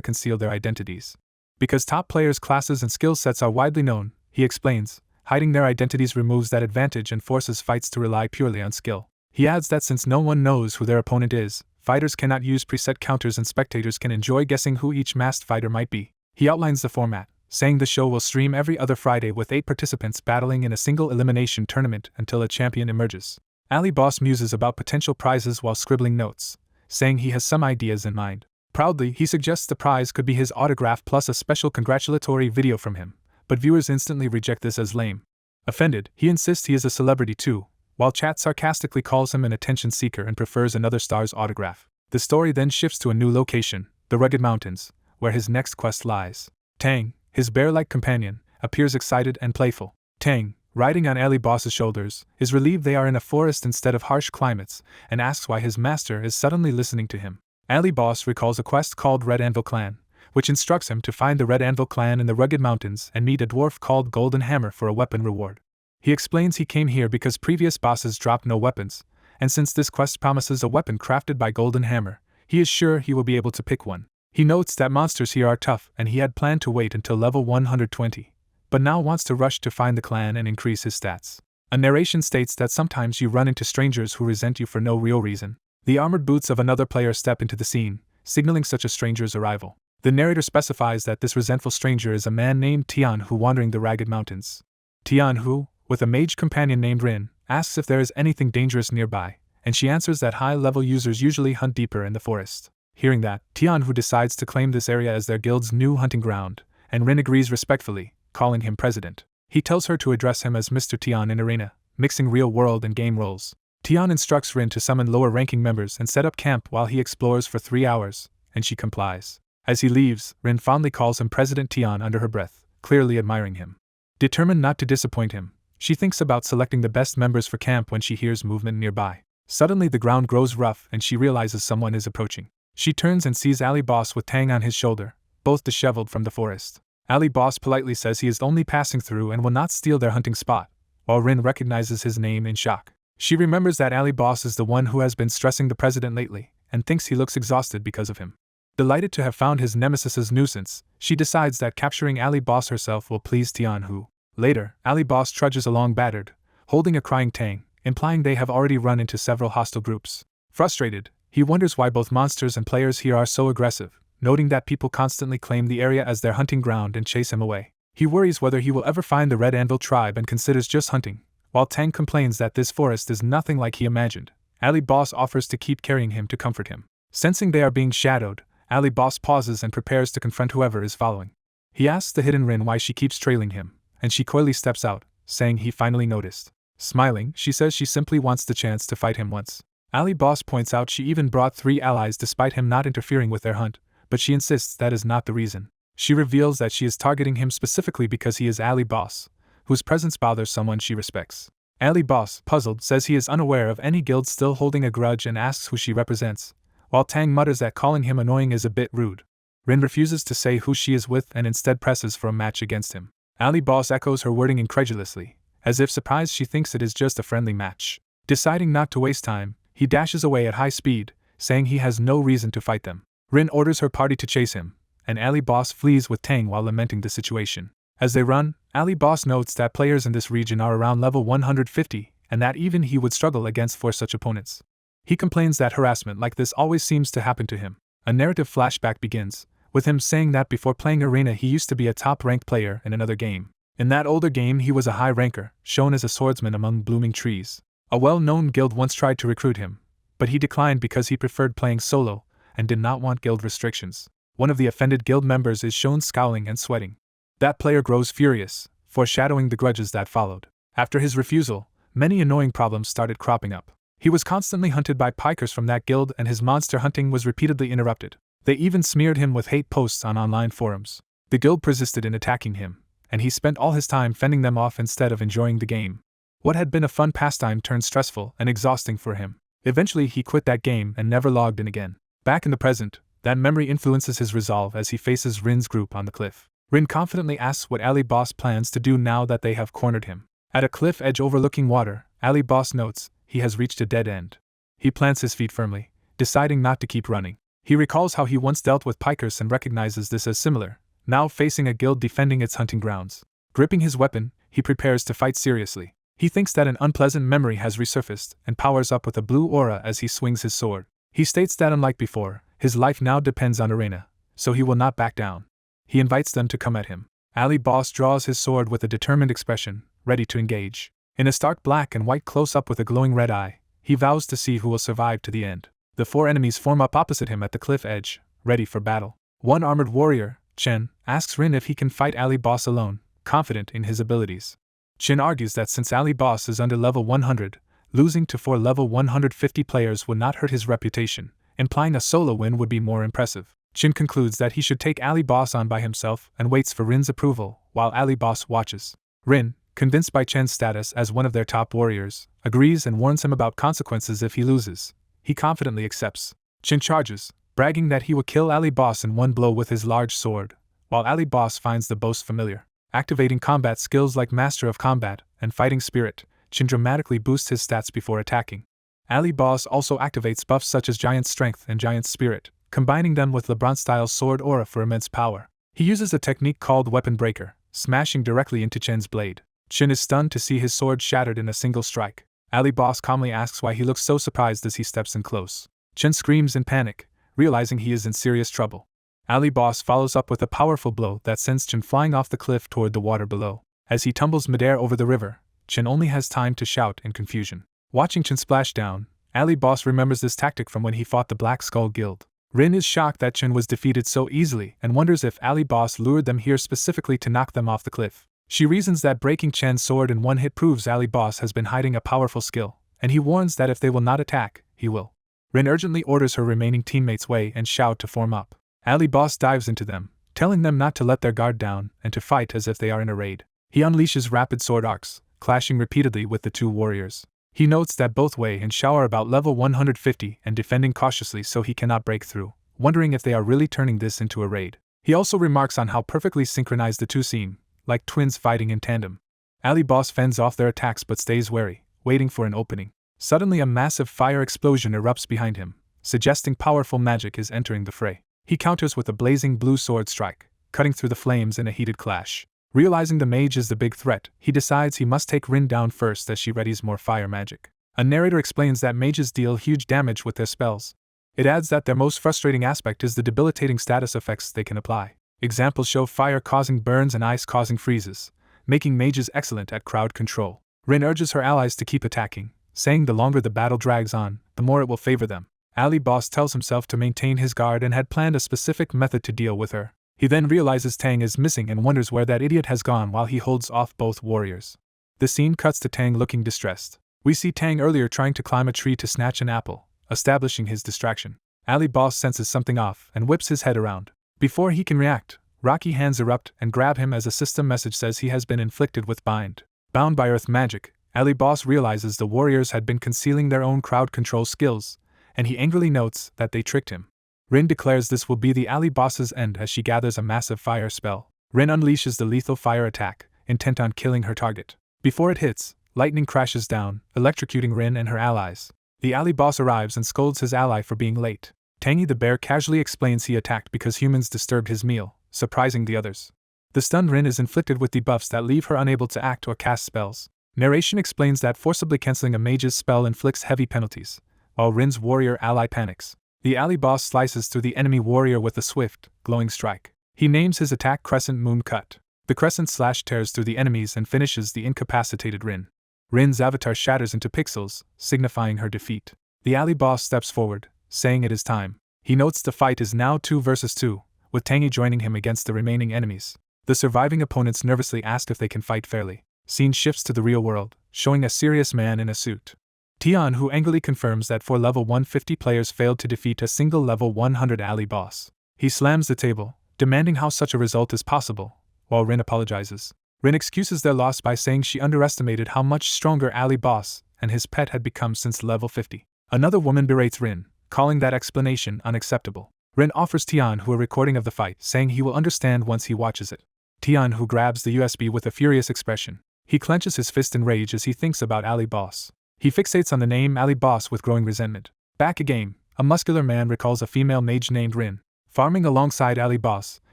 conceal their identities. Because top players' classes and skill sets are widely known, he explains, hiding their identities removes that advantage and forces fights to rely purely on skill. He adds that since no one knows who their opponent is, fighters cannot use preset counters and spectators can enjoy guessing who each masked fighter might be. He outlines the format, saying the show will stream every other Friday with 8 participants battling in a single elimination tournament until a champion emerges. Ali Boss muses about potential prizes while scribbling notes, saying he has some ideas in mind. Proudly, he suggests the prize could be his autograph plus a special congratulatory video from him, but viewers instantly reject this as lame. Offended, he insists he is a celebrity too, while chat sarcastically calls him an attention seeker and prefers another star's autograph. The story then shifts to a new location, the rugged mountains, where his next quest lies. Tang, his bear-like companion, appears excited and playful. Tang, riding on Ali Boss's shoulders, is relieved they are in a forest instead of harsh climates, and asks why his master is suddenly listening to him. Ali Boss recalls a quest called Red Anvil Clan, which instructs him to find the Red Anvil Clan in the rugged mountains and meet a dwarf called Golden Hammer for a weapon reward. He explains he came here because previous bosses dropped no weapons, and since this quest promises a weapon crafted by Golden Hammer, he is sure he will be able to pick one. He notes that monsters here are tough and he had planned to wait until level 120. But now wants to rush to find the clan and increase his stats. A narration states that sometimes you run into strangers who resent you for no real reason. The armored boots of another player step into the scene, signaling such a stranger's arrival. The narrator specifies that this resentful stranger is a man named Tian Hu wandering the ragged mountains. Tian Hu, with a mage companion named Rin, asks if there is anything dangerous nearby, and she answers that high-level users usually hunt deeper in the forest. Hearing that, Tian Hu decides to claim this area as their guild's new hunting ground, and Rin agrees respectfully, calling him president. He tells her to address him as Mr. Tian in arena, mixing real-world and game roles. Tian instructs Rin to summon lower-ranking members and set up camp while he explores for 3 hours, and she complies. As he leaves, Rin fondly calls him President Tian under her breath, clearly admiring him. Determined not to disappoint him, she thinks about selecting the best members for camp when she hears movement nearby. Suddenly the ground grows rough and she realizes someone is approaching. She turns and sees Ali Boss with Tang on his shoulder, both disheveled from the forest. Ali Boss politely says he is only passing through and will not steal their hunting spot, while Rin recognizes his name in shock. She remembers that Ali Boss is the one who has been stressing the president lately, and thinks he looks exhausted because of him. Delighted to have found his nemesis's nuisance, she decides that capturing Ali Boss herself will please Tian Hu. Later, Ali Boss trudges along battered, holding a crying Tang, implying they have already run into several hostile groups. Frustrated, he wonders why both monsters and players here are so aggressive, noting that people constantly claim the area as their hunting ground and chase him away. He worries whether he will ever find the Red Anvil tribe and considers just hunting, while Tang complains that this forest is nothing like he imagined. Ali Boss offers to keep carrying him to comfort him. Sensing they are being shadowed, Ali Boss pauses and prepares to confront whoever is following. He asks the hidden Rin why she keeps trailing him, and she coyly steps out, saying he finally noticed. Smiling, she says she simply wants the chance to fight him once. Ali Boss points out she even brought 3 allies despite him not interfering with their hunt, but she insists that is not the reason. She reveals that she is targeting him specifically because he is Ali Boss, whose presence bothers someone she respects. Ali Boss, puzzled, says he is unaware of any guild still holding a grudge and asks who she represents, while Tang mutters that calling him annoying is a bit rude. Rin refuses to say who she is with and instead presses for a match against him. Ali Boss echoes her wording incredulously, as if surprised she thinks it is just a friendly match. Deciding not to waste time, he dashes away at high speed, saying he has no reason to fight them. Rin orders her party to chase him, and Ali Boss flees with Tang while lamenting the situation. As they run, Ali Boss notes that players in this region are around level 150, and that even he would struggle against 4 such opponents. He complains that harassment like this always seems to happen to him. A narrative flashback begins, with him saying that before playing Arena he used to be a top-ranked player in another game. In that older game he was a high ranker, shown as a swordsman among blooming trees. A well-known guild once tried to recruit him, but he declined because he preferred playing solo, and did not want guild restrictions. One of the offended guild members is shown scowling and sweating. That player grows furious, foreshadowing the grudges that followed. After his refusal, many annoying problems started cropping up. He was constantly hunted by PKers from that guild and his monster hunting was repeatedly interrupted. They even smeared him with hate posts on online forums. The guild persisted in attacking him, and he spent all his time fending them off instead of enjoying the game. What had been a fun pastime turned stressful and exhausting for him. Eventually he quit that game and never logged in again. Back in the present, that memory influences his resolve as he faces Rin's group on the cliff. Rin confidently asks what Ali Boss plans to do now that they have cornered him. At a cliff edge overlooking water, Ali Boss notes he has reached a dead end. He plants his feet firmly, deciding not to keep running. He recalls how he once dealt with PKers and recognizes this as similar, now facing a guild defending its hunting grounds. Gripping his weapon, he prepares to fight seriously. He thinks that an unpleasant memory has resurfaced and powers up with a blue aura as he swings his sword. He states that unlike before, his life now depends on Arena, so he will not back down. He invites them to come at him. Ali Boss draws his sword with a determined expression, ready to engage. In a stark black and white close-up with a glowing red eye, he vows to see who will survive to the end. The 4 enemies form up opposite him at the cliff edge, ready for battle. One armored warrior, Chen, asks Rin if he can fight Ali Boss alone, confident in his abilities. Chen argues that since Ali Boss is under level 100, losing to 4 level 150 players would not hurt his reputation, implying a solo win would be more impressive. Chen concludes that he should take Ali Boss on by himself and waits for Rin's approval, while Ali Boss watches. Rin, convinced by Chen's status as one of their top warriors, agrees and warns him about consequences if he loses. He confidently accepts. Chen charges, bragging that he will kill Ali Boss in one blow with his large sword, while Ali Boss finds the boast familiar. Activating combat skills like Master of Combat and Fighting Spirit, Chen dramatically boosts his stats before attacking. Ali Boss also activates buffs such as Giant Strength and Giant Spirit, combining them with LeBron-style sword aura for immense power. He uses a technique called Weapon Breaker, smashing directly into Chen's blade. Chen is stunned to see his sword shattered in a single strike. Ali Boss calmly asks why he looks so surprised as he steps in close. Chen screams in panic, realizing he is in serious trouble. Ali Boss follows up with a powerful blow that sends Chen flying off the cliff toward the water below. As he tumbles midair over the river, Chen only has time to shout in confusion. Watching Chen splash down, Ali Boss remembers this tactic from when he fought the Black Skull Guild. Rin is shocked that Chen was defeated so easily and wonders if Ali Boss lured them here specifically to knock them off the cliff. She reasons that breaking Chen's sword in one hit proves Ali Boss has been hiding a powerful skill, and he warns that if they will not attack, he will. Rin urgently orders her remaining teammates Wei and Xiao to form up. Ali Boss dives into them, telling them not to let their guard down and to fight as if they are in a raid. He unleashes rapid sword arcs, clashing repeatedly with the 2 warriors. He notes that both Wei and Xiao are about level 150 and defending cautiously so he cannot break through, wondering if they are really turning this into a raid. He also remarks on how perfectly synchronized the 2 seem, like twins fighting in tandem. Ali Boss fends off their attacks but stays wary, waiting for an opening. Suddenly a massive fire explosion erupts behind him, suggesting powerful magic is entering the fray. He counters with a blazing blue sword strike, cutting through the flames in a heated clash. Realizing the mage is the big threat, he decides he must take Rin down first as she readies more fire magic. A narrator explains that mages deal huge damage with their spells. It adds that their most frustrating aspect is the debilitating status effects they can apply. Examples show fire causing burns and ice causing freezes, making mages excellent at crowd control. Rin urges her allies to keep attacking, saying the longer the battle drags on, the more it will favor them. Ali Boss tells himself to maintain his guard and had planned a specific method to deal with her. He then realizes Tang is missing and wonders where that idiot has gone while he holds off both warriors. The scene cuts to Tang looking distressed. We see Tang earlier trying to climb a tree to snatch an apple, establishing his distraction. Ali Boss senses something off and whips his head around. Before he can react, rocky hands erupt and grab him as a system message says he has been inflicted with bind. Bound by earth magic, Ali Boss realizes the warriors had been concealing their own crowd control skills, and he angrily notes that they tricked him. Rin declares this will be the Ali Boss's end as she gathers a massive fire spell. Rin unleashes the lethal fire attack, intent on killing her target. Before it hits, lightning crashes down, electrocuting Rin and her allies. The Ali Boss arrives and scolds his ally for being late. Tangy the bear casually explains he attacked because humans disturbed his meal, surprising the others. The stunned Rin is inflicted with debuffs that leave her unable to act or cast spells. Narration explains that forcibly canceling a mage's spell inflicts heavy penalties, while Rin's warrior ally panics. The Ali Boss slices through the enemy warrior with a swift, glowing strike. He names his attack Crescent Moon Cut. The crescent slash tears through the enemies and finishes the incapacitated Rin. Rin's avatar shatters into pixels, signifying her defeat. The Ali Boss steps forward, saying it is time. He notes the fight is now 2 versus 2, with Tangy joining him against the remaining enemies. The surviving opponents nervously ask if they can fight fairly. Scene shifts to the real world, showing a serious man in a suit. Tian, who angrily confirms that 4 level 150 players failed to defeat a single level 100 Ali Boss. He slams the table, demanding how such a result is possible, while Rin apologizes. Rin excuses their loss by saying she underestimated how much stronger Ali Boss and his pet had become since level 50. Another woman berates Rin, calling that explanation unacceptable. Rin offers Tianhu a recording of the fight, saying he will understand once he watches it. Tianhu grabs the USB with a furious expression. He clenches his fist in rage as he thinks about Ali Boss. He fixates on the name Ali Boss with growing resentment. Back a game, a muscular man recalls a female mage named Rin. Farming alongside Ali Boss,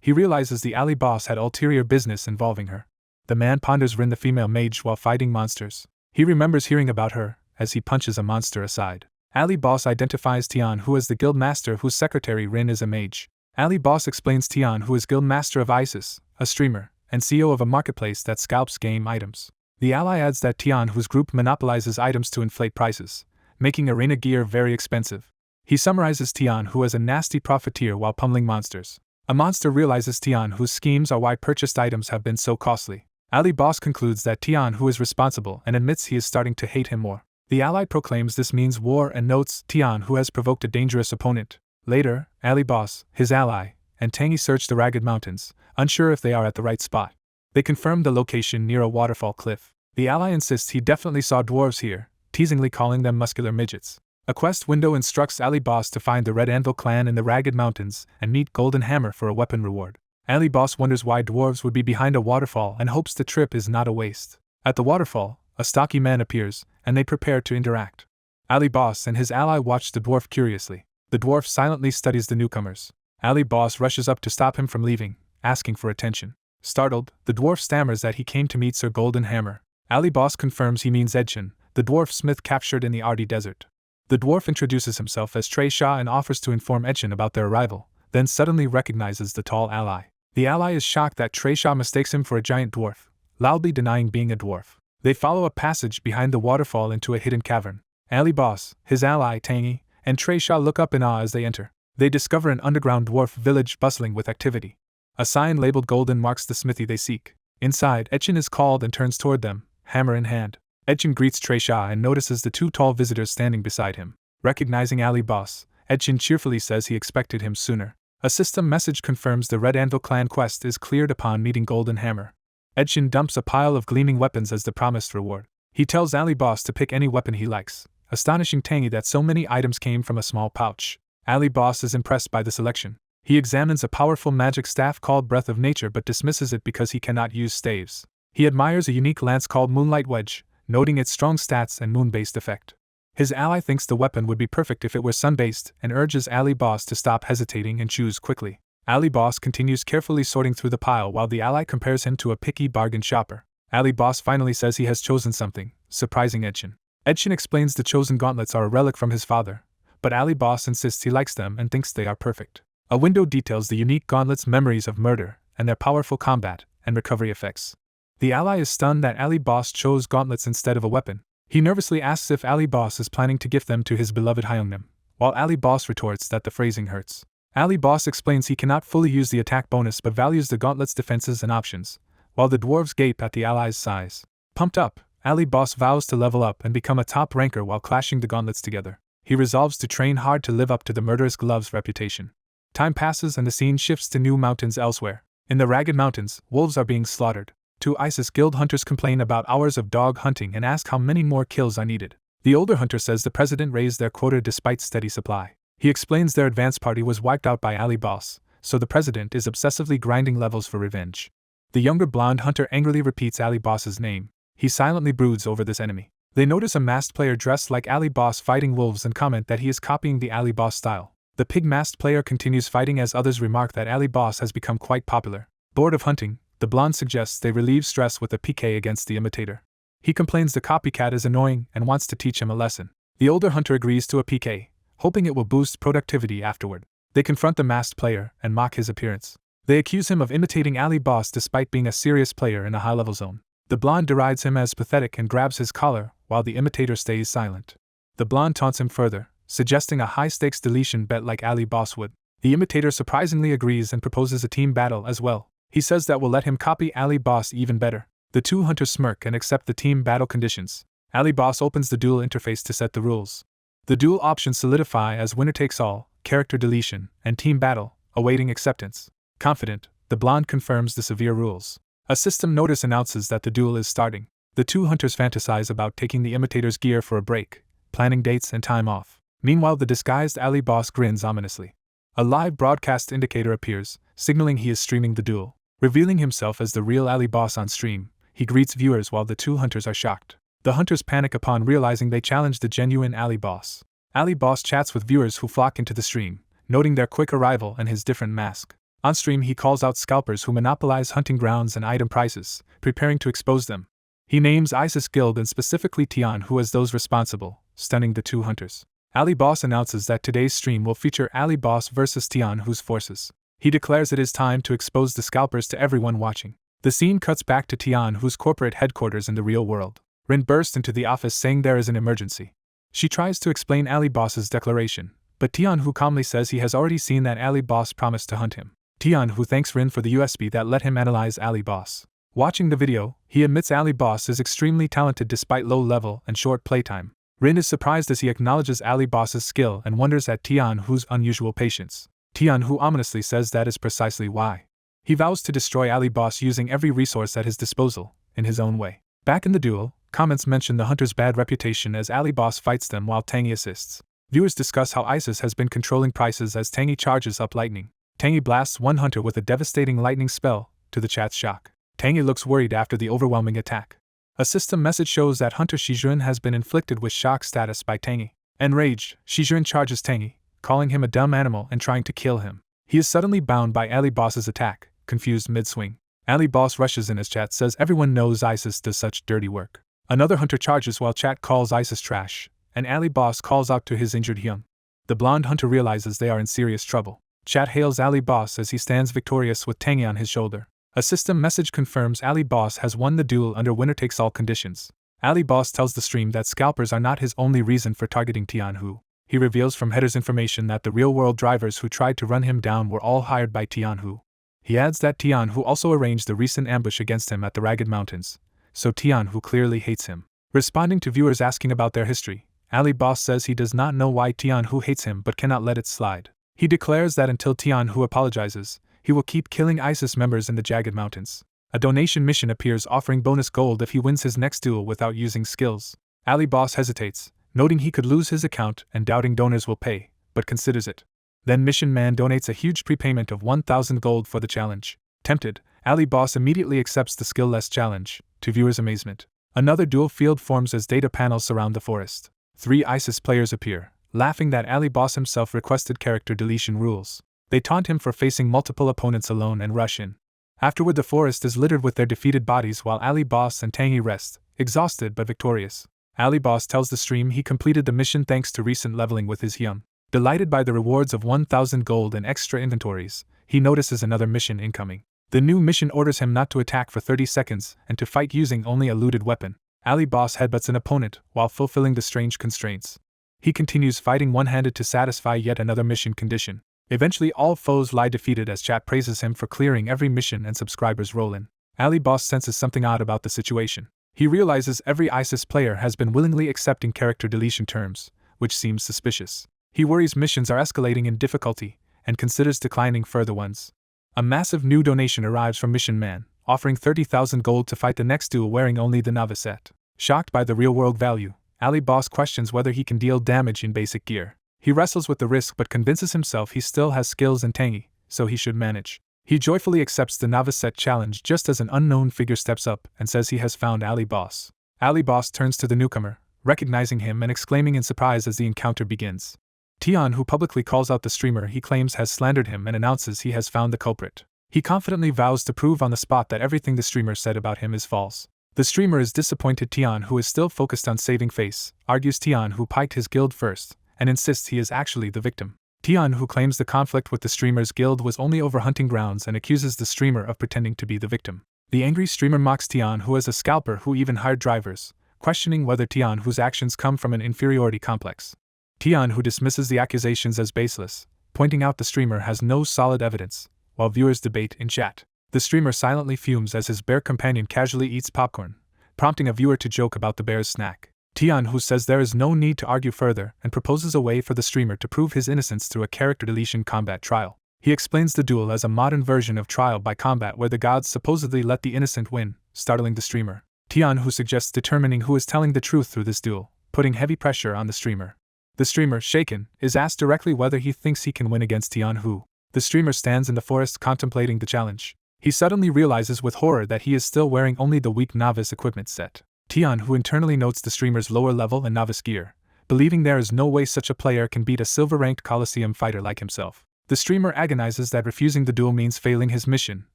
he realizes the Ali Boss had ulterior business involving her. The man ponders Rin the female mage while fighting monsters. He remembers hearing about her, as he punches a monster aside. Ali Boss identifies Tianhu as the guild master whose secretary Rin is a mage. Ali Boss explains Tianhu is guild master of ISIS, a streamer, and CEO of a marketplace that scalps game items. The ally adds that Tianhu's group monopolizes items to inflate prices, making arena gear very expensive. He summarizes Tianhu as a nasty profiteer while pummeling monsters. A monster realizes Tianhu's schemes are why purchased items have been so costly. Ali Boss concludes that Tianhu is responsible and admits he is starting to hate him more. The ally proclaims this means war and notes Tianhu has provoked a dangerous opponent. Later, Ali Boss, his ally, and Tangy search the Ragged Mountains, unsure if they are at the right spot. They confirm the location near a waterfall cliff. The ally insists he definitely saw dwarves here, teasingly calling them muscular midgets. A quest window instructs Ali Boss to find the Red Anvil clan in the Ragged Mountains and meet Golden Hammer for a weapon reward. Ali Boss wonders why dwarves would be behind a waterfall and hopes the trip is not a waste. At the waterfall, a stocky man appears, and they prepare to interact. Ali Boss and his ally watch the dwarf curiously. The dwarf silently studies the newcomers. Ali Boss rushes up to stop him from leaving, asking for attention. Startled, the dwarf stammers that he came to meet Sir Golden Hammer. Ali Boss confirms he means Edchin, the dwarf smith captured in the Ardi Desert. The dwarf introduces himself as Trey Shah and offers to inform Edchin about their arrival, then suddenly recognizes the tall ally. The ally is shocked that Trey Shah mistakes him for a giant dwarf, loudly denying being a dwarf. They follow a passage behind the waterfall into a hidden cavern. Ali Boss, his ally Tangy, and Trey Shah look up in awe as they enter. They discover an underground dwarf village bustling with activity. A sign labeled Golden marks the smithy they seek. Inside, Edchin is called and turns toward them, hammer in hand. Edchin greets Trey Shah and notices the two tall visitors standing beside him. Recognizing Ali Boss, Edchin cheerfully says he expected him sooner. A system message confirms the Red Anvil clan quest is cleared upon meeting Golden Hammer. Edchin dumps a pile of gleaming weapons as the promised reward. He tells Ali Boss to pick any weapon he likes, astonishing Tangy that so many items came from a small pouch. Ali Boss is impressed by the selection. He examines a powerful magic staff called Breath of Nature but dismisses it because he cannot use staves. He admires a unique lance called Moonlight Wedge, noting its strong stats and moon-based effect. His ally thinks the weapon would be perfect if it were sun-based and urges Ali Boss to stop hesitating and choose quickly. Ali Boss continues carefully sorting through the pile while the ally compares him to a picky bargain shopper. Ali Boss finally says he has chosen something, surprising Edchin. Edchin explains the chosen gauntlets are a relic from his father, but Ali Boss insists he likes them and thinks they are perfect. A window details the unique gauntlets' memories of murder and their powerful combat and recovery effects. The ally is stunned that Ali Boss chose gauntlets instead of a weapon. He nervously asks if Ali Boss is planning to gift them to his beloved Hyungnim, while Ali Boss retorts that the phrasing hurts. Ali Boss explains he cannot fully use the attack bonus but values the gauntlet's defenses and options, while the dwarves gape at the ally's size. Pumped up, Ali Boss vows to level up and become a top ranker while clashing the gauntlets together. He resolves to train hard to live up to the murderous glove's reputation. Time passes and the scene shifts to new mountains elsewhere. In the Ragged Mountains, wolves are being slaughtered. Two ISIS guild hunters complain about hours of dog hunting and ask how many more kills are needed. The older hunter says the president raised their quota despite steady supply. He explains their advance party was wiped out by Ali Boss, so the president is obsessively grinding levels for revenge. The younger blonde hunter angrily repeats Ali Boss's name. He silently broods over this enemy. They notice a masked player dressed like Ali Boss fighting wolves and comment that he is copying the Ali Boss style. The pig masked player continues fighting as others remark that Ali Boss has become quite popular. Bored of hunting, the blonde suggests they relieve stress with a PK against the imitator. He complains the copycat is annoying and wants to teach him a lesson. The older hunter agrees to a PK, hoping it will boost productivity afterward. They confront the masked player and mock his appearance. They accuse him of imitating Ali Boss despite being a serious player in a high-level zone. The blonde derides him as pathetic and grabs his collar, while the imitator stays silent. The blonde taunts him further, suggesting a high-stakes deletion bet like Ali Boss would. The imitator surprisingly agrees and proposes a team battle as well. He says that will let him copy Ali Boss even better. The two hunters smirk and accept the team battle conditions. Ali Boss opens the duel interface to set the rules. The duel options solidify as winner takes all, character deletion, and team battle, awaiting acceptance. Confident, the blonde confirms the severe rules. A system notice announces that the duel is starting. The two hunters fantasize about taking the imitator's gear for a break, planning dates and time off. Meanwhile, the disguised alley boss grins ominously. A live broadcast indicator appears, signaling he is streaming the duel. Revealing himself as the real alley boss on stream, he greets viewers while the two hunters are shocked. The hunters panic upon realizing they challenged the genuine alley boss. Alley boss chats with viewers who flock into the stream, noting their quick arrival and his different mask. On stream, he calls out scalpers who monopolize hunting grounds and item prices, preparing to expose them. He names ISIS Guild and specifically Tian Hu as those responsible, stunning the two hunters. Alley Boss announces that today's stream will feature Alley Boss vs Tian Hu's forces. He declares it is time to expose the scalpers to everyone watching. The scene cuts back to Tian Hu's corporate headquarters in the real world. Rin bursts into the office saying there is an emergency. She tries to explain Alley Boss's declaration, but Tian Hu calmly says he has already seen that Alley Boss promised to hunt him. Tian Hu thanks Rin for the USB that let him analyze Alley Boss. Watching the video, he admits Alley Boss is extremely talented despite low level and short playtime. Rin is surprised as he acknowledges Alley Boss's skill and wonders at Tian Hu's unusual patience. Tian Hu ominously says that is precisely why. He vows to destroy Alley Boss using every resource at his disposal, in his own way. Back in the duel, comments mention the hunter's bad reputation as Alley Boss fights them while Tangy assists. Viewers discuss how ISIS has been controlling prices as Tangy charges up lightning. Tangy blasts one hunter with a devastating lightning spell, to the chat's shock. Tangy looks worried after the overwhelming attack. A system message shows that Hunter Shizhuan has been inflicted with shock status by Tangy. Enraged, Shizhuan charges Tangy, calling him a dumb animal and trying to kill him. He is suddenly bound by Alley Boss's attack, confused mid-swing. Alley Boss rushes in as chat says everyone knows ISIS does such dirty work. Another hunter charges while chat calls ISIS trash, and Alley Boss calls out to his injured Hyun. The blonde hunter realizes they are in serious trouble. Chat hails Alley Boss as he stands victorious with Tangy on his shoulder. A system message confirms Alley Boss has won the duel under winner-takes-all conditions. Alley Boss tells the stream that scalpers are not his only reason for targeting Tian Hu. He reveals from headers information that the real-world drivers who tried to run him down were all hired by Tian Hu. He adds that Tian Hu also arranged the recent ambush against him at the Ragged Mountains, so Tian Hu clearly hates him. Responding to viewers asking about their history, Alley Boss says he does not know why Tian Hu hates him but cannot let it slide. He declares that until Tian Hu apologizes, he will keep killing ISIS members in the Jagged Mountains. A donation mission appears offering bonus gold if he wins his next duel without using skills. Alley Boss hesitates, noting he could lose his account and doubting donors will pay, but considers it. Then Mission Man donates a huge prepayment of 1,000 gold for the challenge. Tempted, Alley Boss immediately accepts the skill-less challenge, to viewers' amazement. Another duel field forms as data panels surround the forest. 3 ISIS players appear, laughing that Alley Boss himself requested character deletion rules. They taunt him for facing multiple opponents alone and rush in. Afterward, the forest is littered with their defeated bodies while Alley Boss and Tangy rest, exhausted but victorious. Alley Boss tells the stream he completed the mission thanks to recent leveling with his Hyun. Delighted by the rewards of 1,000 gold and extra inventories, he notices another mission incoming. The new mission orders him not to attack for 30 seconds and to fight using only a looted weapon. Alley Boss headbutts an opponent while fulfilling the strange constraints. He continues fighting one-handed to satisfy yet another mission condition. Eventually all foes lie defeated as chat praises him for clearing every mission and subscribers roll in. Alley Boss senses something odd about the situation. He realizes every ISIS player has been willingly accepting character deletion terms, which seems suspicious. He worries missions are escalating in difficulty, and considers declining further ones. A massive new donation arrives from Mission Man, offering 30,000 gold to fight the next duel wearing only the novice set. Shocked by the real-world value, Alley Boss questions whether he can deal damage in basic gear. He wrestles with the risk but convinces himself he still has skills in Tangy, so he should manage. He joyfully accepts the novice set challenge just as an unknown figure steps up and says he has found Alley Boss. Alley Boss turns to the newcomer, recognizing him and exclaiming in surprise as the encounter begins. Tian Hu publicly calls out the streamer he claims has slandered him and announces he has found the culprit. He confidently vows to prove on the spot that everything the streamer said about him is false. The streamer is disappointed Tian Hu is still focused on saving face, argues Tian Hu piked his guild first, and insists he is actually the victim. Tian Hu claims the conflict with the streamer's guild was only over hunting grounds and accuses the streamer of pretending to be the victim. The angry streamer mocks Tian Hu as a scalper who even hired drivers, questioning whether Tian Hu's actions come from an inferiority complex. Tian Hu dismisses the accusations as baseless, pointing out the streamer has no solid evidence, while viewers debate in chat. The streamer silently fumes as his bear companion casually eats popcorn, prompting a viewer to joke about the bear's snack. Tian Hu says there is no need to argue further and proposes a way for the streamer to prove his innocence through a character deletion combat trial. He explains the duel as a modern version of trial by combat where the gods supposedly let the innocent win, startling the streamer. Tian Hu suggests determining who is telling the truth through this duel, putting heavy pressure on the streamer. The streamer, shaken, is asked directly whether he thinks he can win against Tianhu. The streamer stands in the forest contemplating the challenge. He suddenly realizes with horror that he is still wearing only the weak novice equipment set. Tianhu internally notes the streamer's lower level and novice gear, believing there is no way such a player can beat a silver-ranked coliseum fighter like himself. The streamer agonizes that refusing the duel means failing his mission,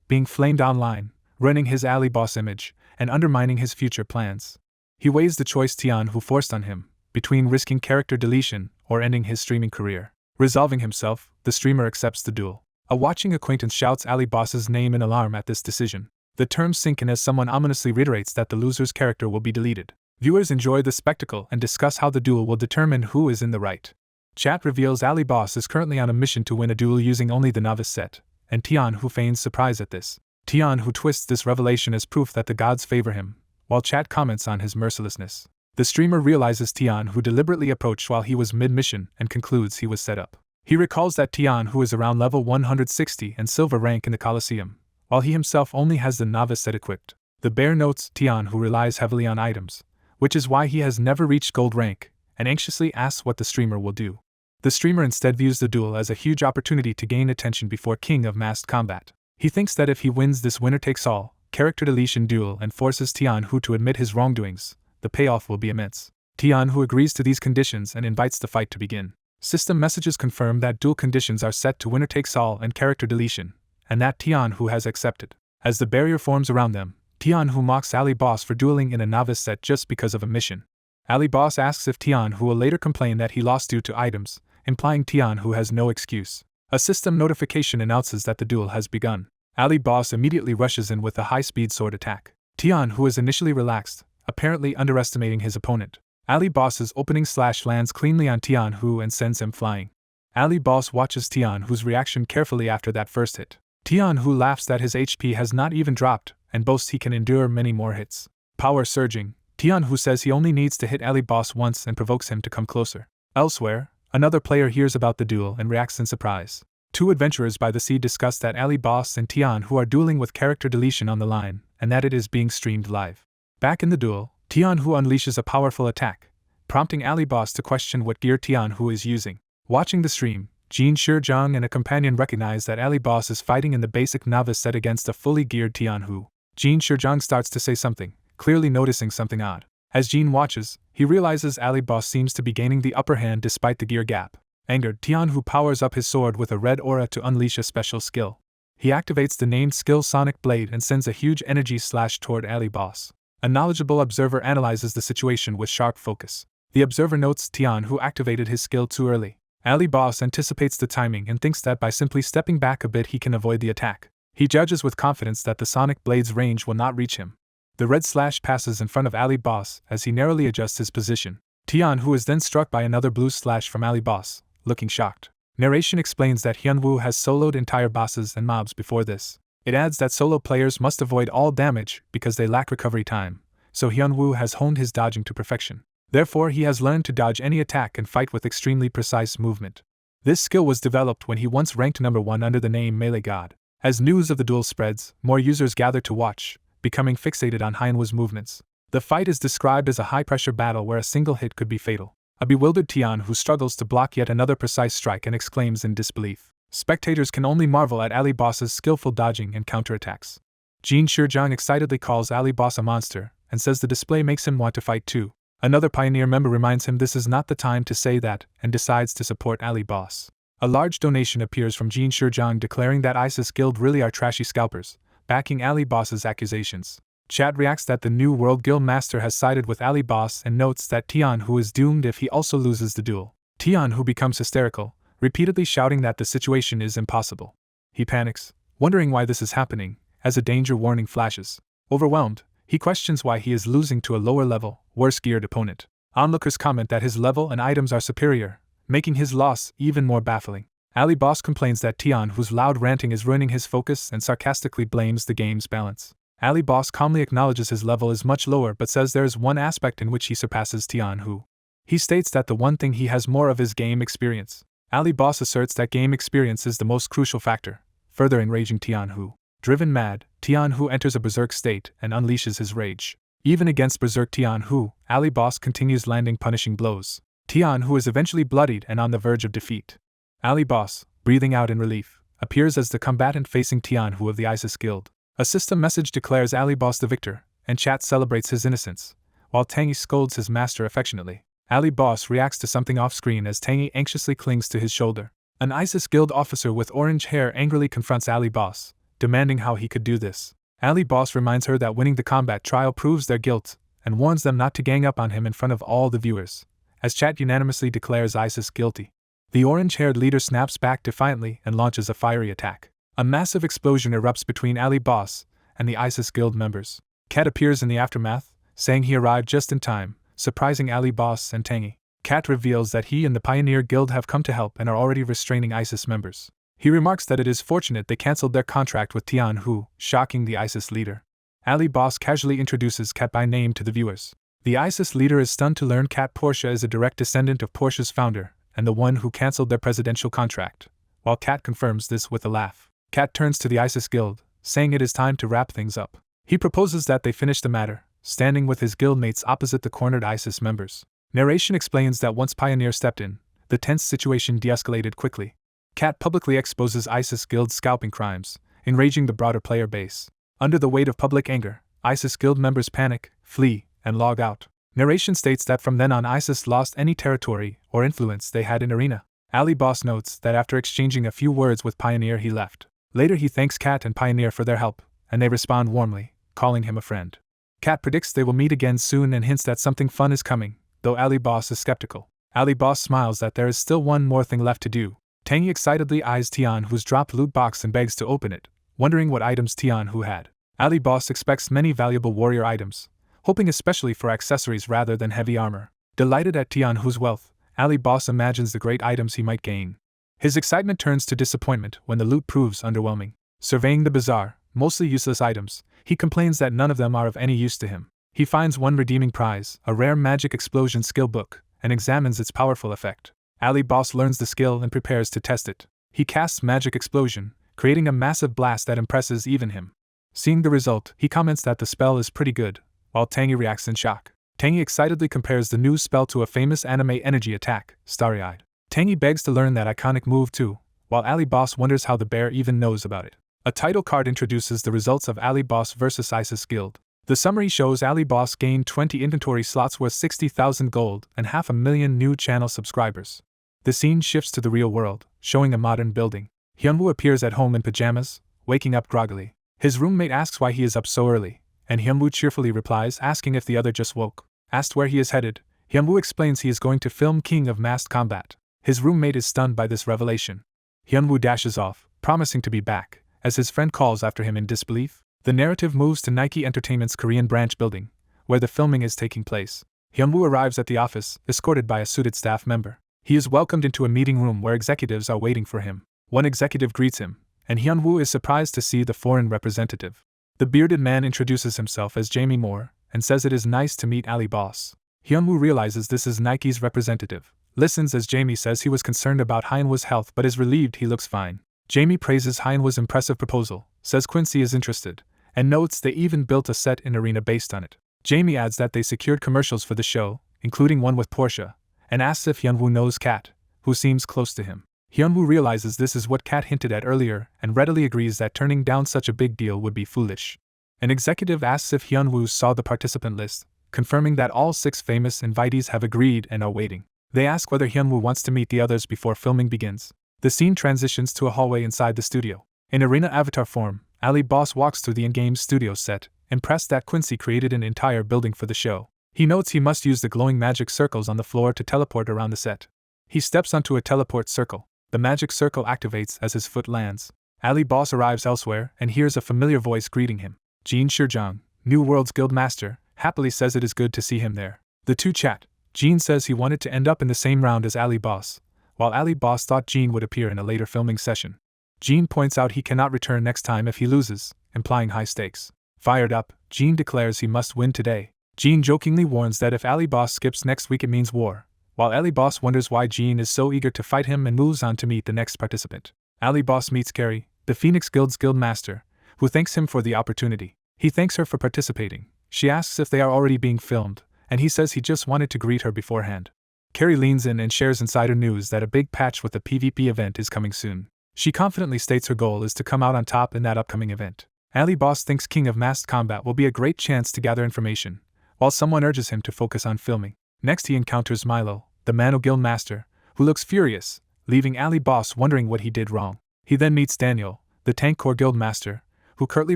being flamed online, ruining his ally boss image, and undermining his future plans. He weighs the choice Tianhu forced on him, between risking character deletion or ending his streaming career. Resolving himself, the streamer accepts the duel. A watching acquaintance shouts Ali Boss's name in alarm at this decision. The terms sink in as someone ominously reiterates that the loser's character will be deleted. Viewers enjoy the spectacle and discuss how the duel will determine who is in the right. Chat reveals Ali Boss is currently on a mission to win a duel using only the novice set, and Tianhu feigns surprise at this. Tianhu twists this revelation as proof that the gods favor him, while chat comments on his mercilessness. The streamer realizes Tianhu deliberately approached while he was mid-mission and concludes he was set up. He recalls that Tianhu is around level 160 and silver rank in the Coliseum, while he himself only has the novice set equipped. The bear notes Tianhu relies heavily on items, which is why he has never reached gold rank, and anxiously asks what the streamer will do. The streamer instead views the duel as a huge opportunity to gain attention before King of Masked Combat. He thinks that if he wins this winner-takes-all, character deletion duel and forces Tianhu to admit his wrongdoings, the payoff will be immense. Tianhu agrees to these conditions and invites the fight to begin. System messages confirm that duel conditions are set to winner-takes-all and character deletion, and that Tianhu has accepted. As the barrier forms around them, Tianhu mocks Ali Boss for dueling in a novice set just because of a mission. Ali Boss asks if Tianhu will later complain that he lost due to items, implying Tianhu has no excuse. A system notification announces that the duel has begun. Ali Boss immediately rushes in with a high-speed sword attack. Tianhu is initially relaxed, apparently underestimating his opponent. Ali Boss's opening slash lands cleanly on Tianhu and sends him flying. Ali Boss watches Tianhu's reaction carefully after that first hit. Tianhu laughs that his HP has not even dropped and boasts he can endure many more hits. Power surging, Tianhu says he only needs to hit Ali Boss once and provokes him to come closer. Elsewhere, another player hears about the duel and reacts in surprise. Two adventurers by the sea discuss that Ali Boss and Tianhu are dueling with character deletion on the line, and that it is being streamed live. Back in the duel, Tianhu unleashes a powerful attack, prompting Ali Boss to question what gear Tianhu is using. Watching the stream, Jin Shizhong and a companion recognize that Ali Boss is fighting in the basic novice set against a fully geared Tianhu. Jin Shizhong starts to say something, clearly noticing something odd. As Jin watches, he realizes Ali Boss seems to be gaining the upper hand despite the gear gap. Angered, Tianhu powers up his sword with a red aura to unleash a special skill. He activates the named skill Sonic Blade and sends a huge energy slash toward Ali Boss. A knowledgeable observer analyzes the situation with sharp focus. The observer notes Tianhu activated his skill too early. Ali Boss anticipates the timing and thinks that by simply stepping back a bit he can avoid the attack. He judges with confidence that the Sonic Blade's range will not reach him. The red slash passes in front of Ali Boss as he narrowly adjusts his position. Tianhu is then struck by another blue slash from Ali Boss, looking shocked. Narration explains that Hyunwoo has soloed entire bosses and mobs before this. It adds that solo players must avoid all damage because they lack recovery time, so Hyunwoo has honed his dodging to perfection. Therefore, he has learned to dodge any attack and fight with extremely precise movement. This skill was developed when he once ranked number 1 under the name Melee God. As news of the duel spreads, more users gather to watch, becoming fixated on Hyunwoo's movements. The fight is described as a high-pressure battle where a single hit could be fatal. A bewildered Tianhu struggles to block yet another precise strike and exclaims in disbelief. Spectators can only marvel at Ali Boss's skillful dodging and counterattacks. Jin Shizhong excitedly calls Ali Boss a monster and says the display makes him want to fight too. Another Pioneer member reminds him this is not the time to say that and decides to support Ali Boss. A large donation appears from Jin Shizhong declaring that ISIS Guild really are trashy scalpers, backing Ali Boss's accusations. Chat reacts that the New World Guild Master has sided with Ali Boss and notes that Tianhu is doomed if he also loses the duel. Tianhu becomes hysterical, repeatedly shouting that the situation is impossible. He panics, wondering why this is happening, as a danger warning flashes. Overwhelmed, he questions why he is losing to a lower-level, worse-geared opponent. Onlookers comment that his level and items are superior, making his loss even more baffling. Ali Boss complains that Tianhu's loud ranting is ruining his focus and sarcastically blames the game's balance. Ali Boss calmly acknowledges his level is much lower but says there is one aspect in which he surpasses Tianhu. He states that the one thing he has more of is game experience. Ali Boss asserts that game experience is the most crucial factor, further enraging Tianhu. Driven mad, Tianhu enters a berserk state and unleashes his rage. Even against berserk Tianhu, Ali Boss continues landing punishing blows. Tian, who is eventually bloodied and on the verge of defeat. Ali Boss, breathing out in relief, appears as the combatant facing Tian Hu of the ISIS Guild. A system message declares Ali Boss the victor, and chat celebrates his innocence, while Tangy scolds his master affectionately. Ali Boss reacts to something off-screen as Tangy anxiously clings to his shoulder. An ISIS Guild officer with orange hair angrily confronts Ali Boss, demanding how he could do this. Ali Boss reminds her that winning the combat trial proves their guilt, and warns them not to gang up on him in front of all the viewers, as chat unanimously declares ISIS guilty. The orange-haired leader snaps back defiantly and launches a fiery attack. A massive explosion erupts between Ali Boss and the ISIS Guild members. Cat appears in the aftermath, saying he arrived just in time, surprising Ali Boss and Tangy. Cat reveals that he and the Pioneer Guild have come to help and are already restraining ISIS members. He remarks that it is fortunate they cancelled their contract with Tian Hu, shocking the ISIS leader. Ali Boss casually introduces Cat by name to the viewers. The ISIS leader is stunned to learn Cat Portia is a direct descendant of Portia's founder, and the one who cancelled their presidential contract, while Cat confirms this with a laugh. Cat turns to the ISIS Guild, saying it is time to wrap things up. He proposes that they finish the matter, standing with his guildmates opposite the cornered ISIS members. Narration explains that once Pioneer stepped in, the tense situation de-escalated quickly. Cat publicly exposes ISIS Guild's scalping crimes, enraging the broader player base. Under the weight of public anger, ISIS Guild members panic, flee, and log out. Narration states that from then on ISIS lost any territory or influence they had in Arena. Ali Boss notes that after exchanging a few words with Pioneer he left. Later he thanks Cat and Pioneer for their help, and they respond warmly, calling him a friend. Cat predicts they will meet again soon and hints that something fun is coming, though Ali Boss is skeptical. Ali Boss smiles that there is still one more thing left to do. Tangy excitedly eyes Tian Hu's dropped loot box and begs to open it, wondering what items Tian Hu had. Ali Boss expects many valuable warrior items, hoping especially for accessories rather than heavy armor. Delighted at Tian Hu's wealth, Ali Boss imagines the great items he might gain. His excitement turns to disappointment when the loot proves underwhelming. Surveying the bazaar, mostly useless items, he complains that none of them are of any use to him. He finds one redeeming prize, a rare magic explosion skill book, and examines its powerful effect. Ali Boss learns the skill and prepares to test it. He casts Magic Explosion, creating a massive blast that impresses even him. Seeing the result, he comments that the spell is pretty good, while Tangy reacts in shock. Tangy excitedly compares the new spell to a famous anime energy attack, Starry-Eyed. Tangy begs to learn that iconic move too, while Ali Boss wonders how the bear even knows about it. A title card introduces the results of Ali Boss vs ISIS Guild. The summary shows Ali Boss gained 20 inventory slots worth 60,000 gold and 500,000 new channel subscribers. The scene shifts to the real world, showing a modern building. Hyunwoo appears at home in pajamas, waking up groggily. His roommate asks why he is up so early, and Hyunwoo cheerfully replies, asking if the other just woke. Asked where he is headed, Hyunwoo explains he is going to film King of Masked Combat. His roommate is stunned by this revelation. Hyunwoo dashes off, promising to be back, as his friend calls after him in disbelief. The narrative moves to Nike Entertainment's Korean branch building, where the filming is taking place. Hyunwoo arrives at the office, escorted by a suited staff member. He is welcomed into a meeting room where executives are waiting for him. One executive greets him, and Hyunwoo is surprised to see the foreign representative. The bearded man introduces himself as Jamie Moore, and says it is nice to meet Ali Boss. Hyunwoo realizes this is Nike's representative, listens as Jamie says he was concerned about Hyunwoo's health but is relieved he looks fine. Jamie praises Hyunwoo's impressive proposal, says Quincy is interested, and notes they even built a set in Arena based on it. Jamie adds that they secured commercials for the show, including one with Portia, and asks if Hyunwoo knows Kat, who seems close to him. Hyunwoo realizes this is what Kat hinted at earlier and readily agrees that turning down such a big deal would be foolish. An executive asks if Hyunwoo saw the participant list, confirming that all 6 famous invitees have agreed and are waiting. They ask whether Hyunwoo wants to meet the others before filming begins. The scene transitions to a hallway inside the studio. In Arena avatar form, Ali Boss walks through the in-game studio set, impressed that Quincy created an entire building for the show. He notes he must use the glowing magic circles on the floor to teleport around the set. He steps onto a teleport circle. The magic circle activates as his foot lands. Ali Boss arrives elsewhere and hears a familiar voice greeting him. Jin Shijong, New World's guild master, happily says it is good to see him there. The two chat. Jin says he wanted to end up in the same round as Ali Boss, while Ali Boss thought Jin would appear in a later filming session. Jin points out he cannot return next time if he loses, implying high stakes. Fired up, Jin declares he must win today. Jin jokingly warns that if Ali Boss skips next week it means war, while Ali Boss wonders why Jin is so eager to fight him and moves on to meet the next participant. Ali Boss meets Carrie, the Phoenix Guild's guild master, who thanks him for the opportunity. He thanks her for participating. She asks if they are already being filmed, and he says he just wanted to greet her beforehand. Carrie leans in and shares insider news that a big patch with the PvP event is coming soon. She confidently states her goal is to come out on top in that upcoming event. Ali Boss thinks King of Masked Combat will be a great chance to gather information, while someone urges him to focus on filming. Next he encounters Milo, the Mano Guild Master, who looks furious, leaving Ali Boss wondering what he did wrong. He then meets Daniel, the Tank Corps Guild Master, who curtly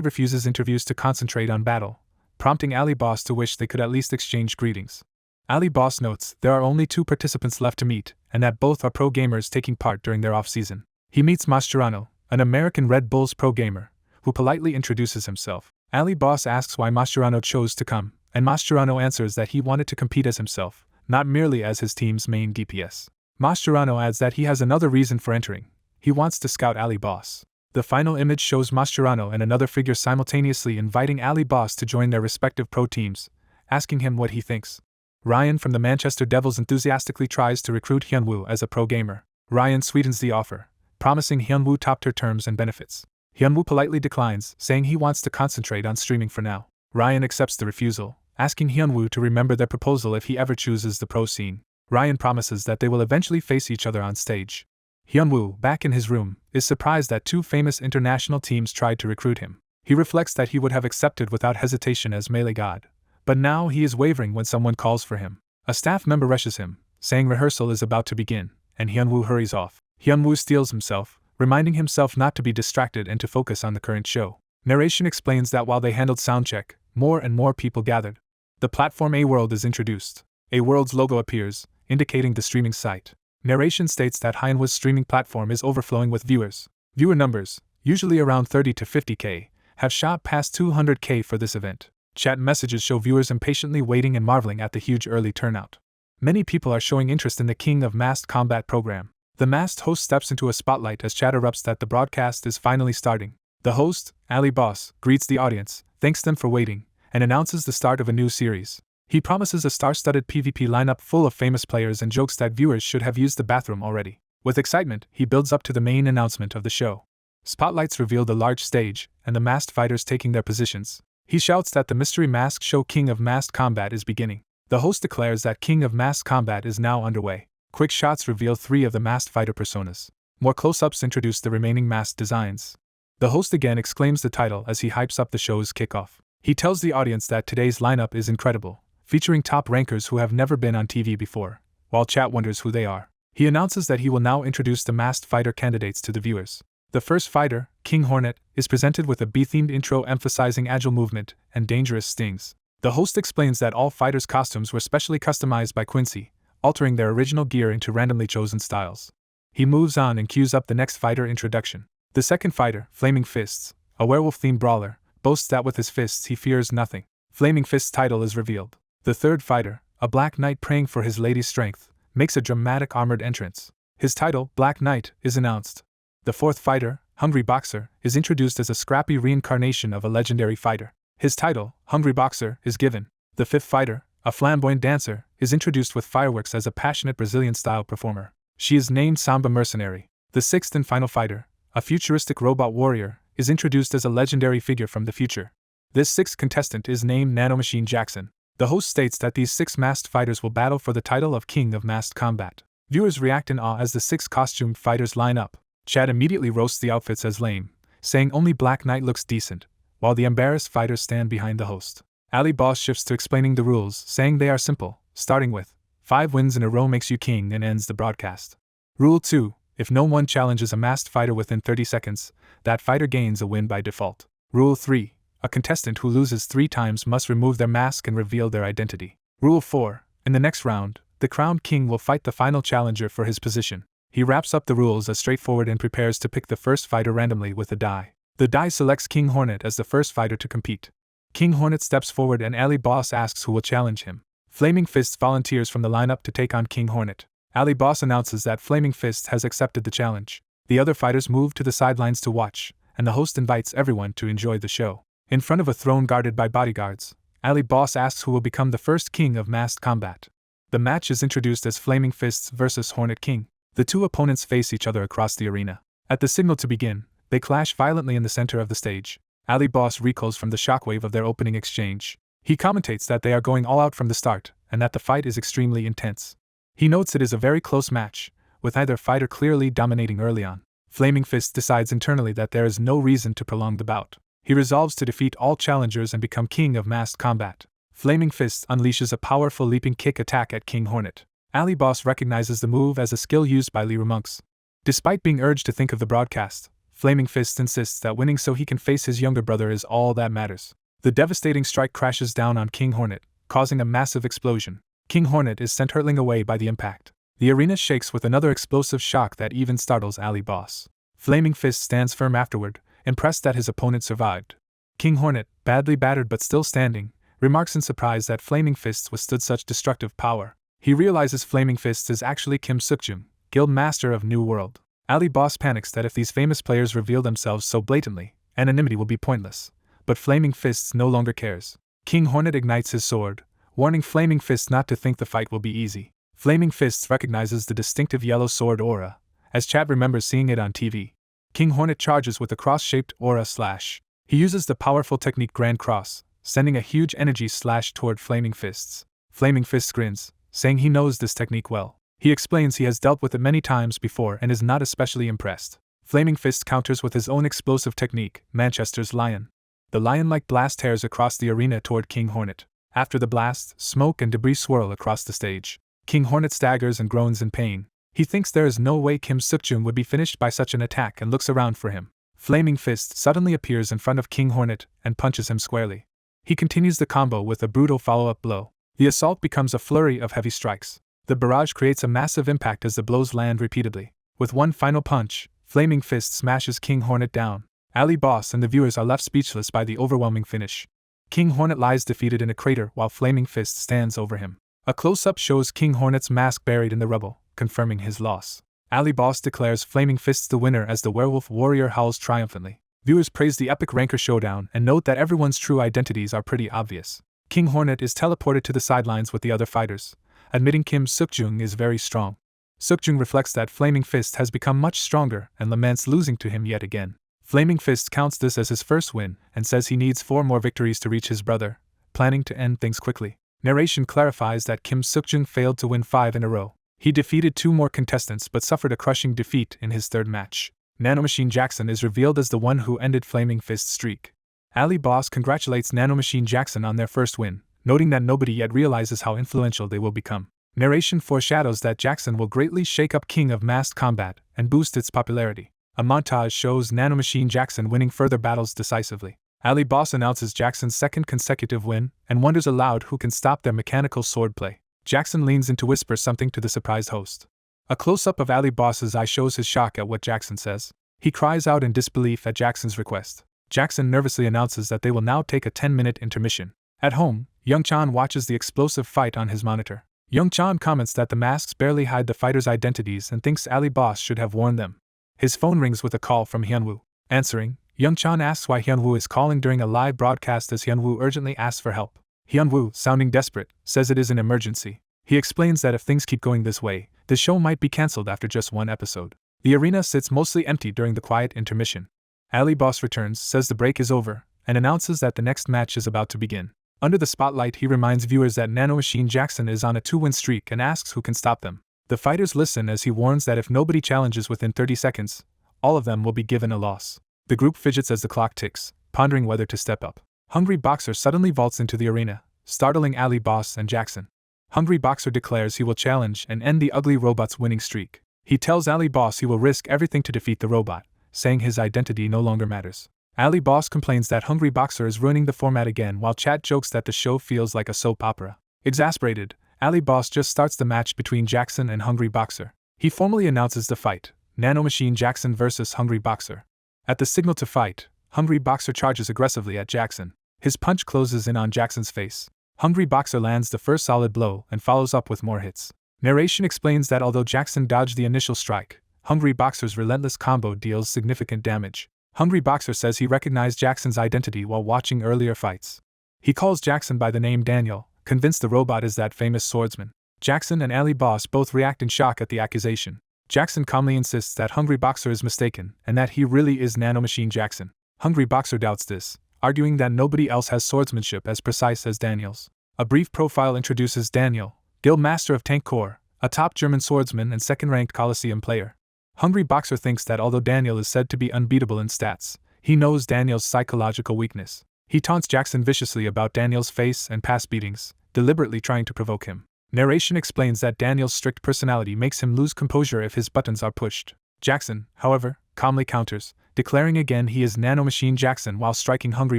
refuses interviews to concentrate on battle, prompting Ali Boss to wish they could at least exchange greetings. Ali Boss notes there are only 2 participants left to meet, and that both are pro gamers taking part during their off-season. He meets Mascherano, an American Red Bulls pro gamer, who politely introduces himself. Ali Boss asks why Mascherano chose to come, and Mascherano answers that he wanted to compete as himself, not merely as his team's main DPS. Mascherano adds that he has another reason for entering. He wants to scout Ali Boss. The final image shows Mascherano and another figure simultaneously inviting Ali Boss to join their respective pro teams, asking him what he thinks. Ryan from the Manchester Devils enthusiastically tries to recruit Hyunwoo as a pro gamer. Ryan sweetens the offer, promising Hyunwoo top-tier terms and benefits. Hyunwoo politely declines, saying he wants to concentrate on streaming for now. Ryan accepts the refusal, asking Hyunwoo to remember their proposal if he ever chooses the pro scene. Ryan promises that they will eventually face each other on stage. Hyunwoo, back in his room, is surprised that 2 famous international teams tried to recruit him. He reflects that he would have accepted without hesitation as Melee God, but now he is wavering when someone calls for him. A staff member rushes him, saying rehearsal is about to begin, and Hyunwoo hurries off. Hyunwoo steels himself, reminding himself not to be distracted and to focus on the current show. Narration explains that while they handled soundcheck, more and more people gathered. The platform A World is introduced. A World's logo appears, indicating the streaming site. Narration states that Hyunwoo's streaming platform is overflowing with viewers. Viewer numbers, usually around 30 to 50k, have shot past 200k for this event. Chat messages show viewers impatiently waiting and marveling at the huge early turnout. Many people are showing interest in the King of Masked Combat program. The masked host steps into a spotlight as chat erupts that the broadcast is finally starting. The host, Ali Boss, greets the audience, thanks them for waiting, and announces the start of a new series. He promises a star-studded PvP lineup full of famous players and jokes that viewers should have used the bathroom already. With excitement, he builds up to the main announcement of the show. Spotlights reveal the large stage, and the masked fighters taking their positions. He shouts that the mystery mask show King of Masked Combat is beginning. The host declares that King of Masked Combat is now underway. Quick shots reveal 3 of the masked fighter personas. More close-ups introduce the remaining masked designs. The host again exclaims the title as he hypes up the show's kickoff. He tells the audience that today's lineup is incredible, featuring top rankers who have never been on TV before, while chat wonders who they are. He announces that he will now introduce the masked fighter candidates to the viewers. The first fighter, King Hornet, is presented with a bee-themed intro emphasizing agile movement and dangerous stings. The host explains that all fighters' costumes were specially customized by Quincy, altering their original gear into randomly chosen styles. He moves on and cues up the next fighter introduction. The second fighter, Flaming Fists, a werewolf-themed brawler, boasts that with his fists he fears nothing. Flaming Fist's title is revealed. The third fighter, a Black Knight praying for his lady's strength, makes a dramatic armored entrance. His title, Black Knight, is announced. The fourth fighter, Hungry Boxer, is introduced as a scrappy reincarnation of a legendary fighter. His title, Hungry Boxer, is given. The fifth fighter, a flamboyant dancer, is introduced with fireworks as a passionate Brazilian-style performer. She is named Samba Mercenary. The sixth and final fighter, a futuristic robot warrior, is introduced as a legendary figure from the future. This sixth contestant is named Nanomachine Jackson. The host states that these 6 masked fighters will battle for the title of King of Masked Combat. Viewers react in awe as the 6 costumed fighters line up. Chat immediately roasts the outfits as lame, saying only Black Knight looks decent, while the embarrassed fighters stand behind the host. Ali Boss shifts to explaining the rules, saying they are simple, starting with 5 wins in a row makes you king and ends the broadcast. Rule 2. If no one challenges a masked fighter within 30 seconds, that fighter gains a win by default. Rule 3. A contestant who loses 3 times must remove their mask and reveal their identity. Rule 4. In the next round, the crowned king will fight the final challenger for his position. He wraps up the rules as straightforward and prepares to pick the first fighter randomly with a die. The die selects King Hornet as the first fighter to compete. King Hornet steps forward and Ali Boss asks who will challenge him. Flaming Fists volunteers from the lineup to take on King Hornet. Ali Boss announces that Flaming Fists has accepted the challenge. The other fighters move to the sidelines to watch, and the host invites everyone to enjoy the show. In front of a throne guarded by bodyguards, Ali Boss asks who will become the first king of masked combat. The match is introduced as Flaming Fists vs. Hornet King. The 2 opponents face each other across the arena. At the signal to begin, they clash violently in the center of the stage. Ali Boss recoils from the shockwave of their opening exchange. He commentates that they are going all out from the start, and that the fight is extremely intense. He notes it is a very close match, with either fighter clearly dominating early on. Flaming Fist decides internally that there is no reason to prolong the bout. He resolves to defeat all challengers and become king of massed combat. Flaming Fist unleashes a powerful leaping kick attack at King Hornet. Ali Boss recognizes the move as a skill used by Liru monks. Despite being urged to think of the broadcast, Flaming Fist insists that winning so he can face his younger brother is all that matters. The devastating strike crashes down on King Hornet, causing a massive explosion. King Hornet is sent hurtling away by the impact. The arena shakes with another explosive shock that even startles Ali Boss. Flaming Fist stands firm afterward, impressed that his opponent survived. King Hornet, badly battered but still standing, remarks in surprise that Flaming Fist withstood such destructive power. He realizes Flaming Fist is actually Kim Sukjung, Guild Master of New World. Ali Boss panics that if these famous players reveal themselves so blatantly, anonymity will be pointless. But Flaming Fist no longer cares. King Hornet ignites his sword, warning Flaming Fist not to think the fight will be easy. Flaming Fist recognizes the distinctive yellow sword aura, as Chad remembers seeing it on TV. King Hornet charges with a cross-shaped aura slash. He uses the powerful technique Grand Cross, sending a huge energy slash toward Flaming Fists. Flaming Fist grins, saying he knows this technique well. He explains he has dealt with it many times before and is not especially impressed. Flaming Fist counters with his own explosive technique, Manchester's Lion. The lion-like blast tears across the arena toward King Hornet. After the blast, smoke and debris swirl across the stage. King Hornet staggers and groans in pain. He thinks there is no way Kim Sukjung would be finished by such an attack and looks around for him. Flaming Fist suddenly appears in front of King Hornet and punches him squarely. He continues the combo with a brutal follow-up blow. The assault becomes a flurry of heavy strikes. The barrage creates a massive impact as the blows land repeatedly. With one final punch, Flaming Fist smashes King Hornet down. Ali Boss and the viewers are left speechless by the overwhelming finish. King Hornet lies defeated in a crater while Flaming Fist stands over him. A close-up shows King Hornet's mask buried in the rubble, confirming his loss. Ali Boss declares Flaming Fist the winner as the werewolf warrior howls triumphantly. Viewers praise the epic RANKER showdown and note that everyone's true identities are pretty obvious. King Hornet is teleported to the sidelines with the other fighters, admitting Kim Sukjung is very strong. Sukjung reflects that Flaming Fist has become much stronger and laments losing to him yet again. Flaming Fist counts this as his first win and says he needs 4 more victories to reach his brother, planning to end things quickly. Narration clarifies that Kim Sukjung failed to win 5 in a row. He defeated 2 more contestants but suffered a crushing defeat in his 3rd match. Nanomachine Jackson is revealed as the one who ended Flaming Fist's streak. Ali Boss congratulates Nanomachine Jackson on their first win, noting that nobody yet realizes how influential they will become. Narration foreshadows that Jackson will greatly shake up King of Massed Combat and boost its popularity. A montage shows Nanomachine Jackson winning further battles decisively. Ali Boss announces Jackson's 2nd consecutive win and wonders aloud who can stop their mechanical swordplay. Jackson leans in to whisper something to the surprised host. A close-up of Ali Boss's eye shows his shock at what Jackson says. He cries out in disbelief at Jackson's request. Jackson nervously announces that they will now take a 10-minute intermission. At home, Young Chan watches the explosive fight on his monitor. Young Chan comments that the masks barely hide the fighters' identities and thinks Ali Boss should have warned them. His phone rings with a call from Hyunwoo. Answering, Young Chan asks why Hyunwoo is calling during a live broadcast as Hyunwoo urgently asks for help. Hyunwoo, sounding desperate, says it is an emergency. He explains that if things keep going this way, the show might be cancelled after just 1 episode. The arena sits mostly empty during the quiet intermission. Ali Boss returns, says the break is over, and announces that the next match is about to begin. Under the spotlight, he reminds viewers that Nanomachine Jackson is on a 2-win streak and asks who can stop them. The fighters listen as he warns that if nobody challenges within 30 seconds, all of them will be given a loss. The group fidgets as the clock ticks, pondering whether to step up. Hungry Boxer suddenly vaults into the arena, startling Ali Boss and Jackson. Hungry Boxer declares he will challenge and end the ugly robot's winning streak. He tells Ali Boss he will risk everything to defeat the robot, saying his identity no longer matters. Ali Boss complains that Hungry Boxer is ruining the format again while Chat jokes that the show feels like a soap opera. Exasperated, Ali Boss just starts the match between Jackson and Hungry Boxer. He formally announces the fight, Nanomachine Jackson vs. Hungry Boxer. At the signal to fight, Hungry Boxer charges aggressively at Jackson. His punch closes in on Jackson's face. Hungry Boxer lands the first solid blow and follows up with more hits. Narration explains that although Jackson dodged the initial strike, Hungry Boxer's relentless combo deals significant damage. Hungry Boxer says he recognized Jackson's identity while watching earlier fights. He calls Jackson by the name Daniel, convinced the robot is that famous swordsman. Jackson and Ali Boss both react in shock at the accusation. Jackson calmly insists that Hungry Boxer is mistaken and that he really is Nanomachine Jackson. Hungry Boxer doubts this, arguing that nobody else has swordsmanship as precise as Daniel's. A brief profile introduces Daniel, Guild Master of Tank Corps, a top German swordsman and second-ranked coliseum player. Hungry Boxer thinks that although Daniel is said to be unbeatable in stats, he knows Daniel's psychological weakness. He taunts Jackson viciously about Daniel's face and past beatings, deliberately trying to provoke him. Narration explains that Daniel's strict personality makes him lose composure if his buttons are pushed. Jackson, however, calmly counters, declaring again he is Nanomachine Jackson while striking Hungry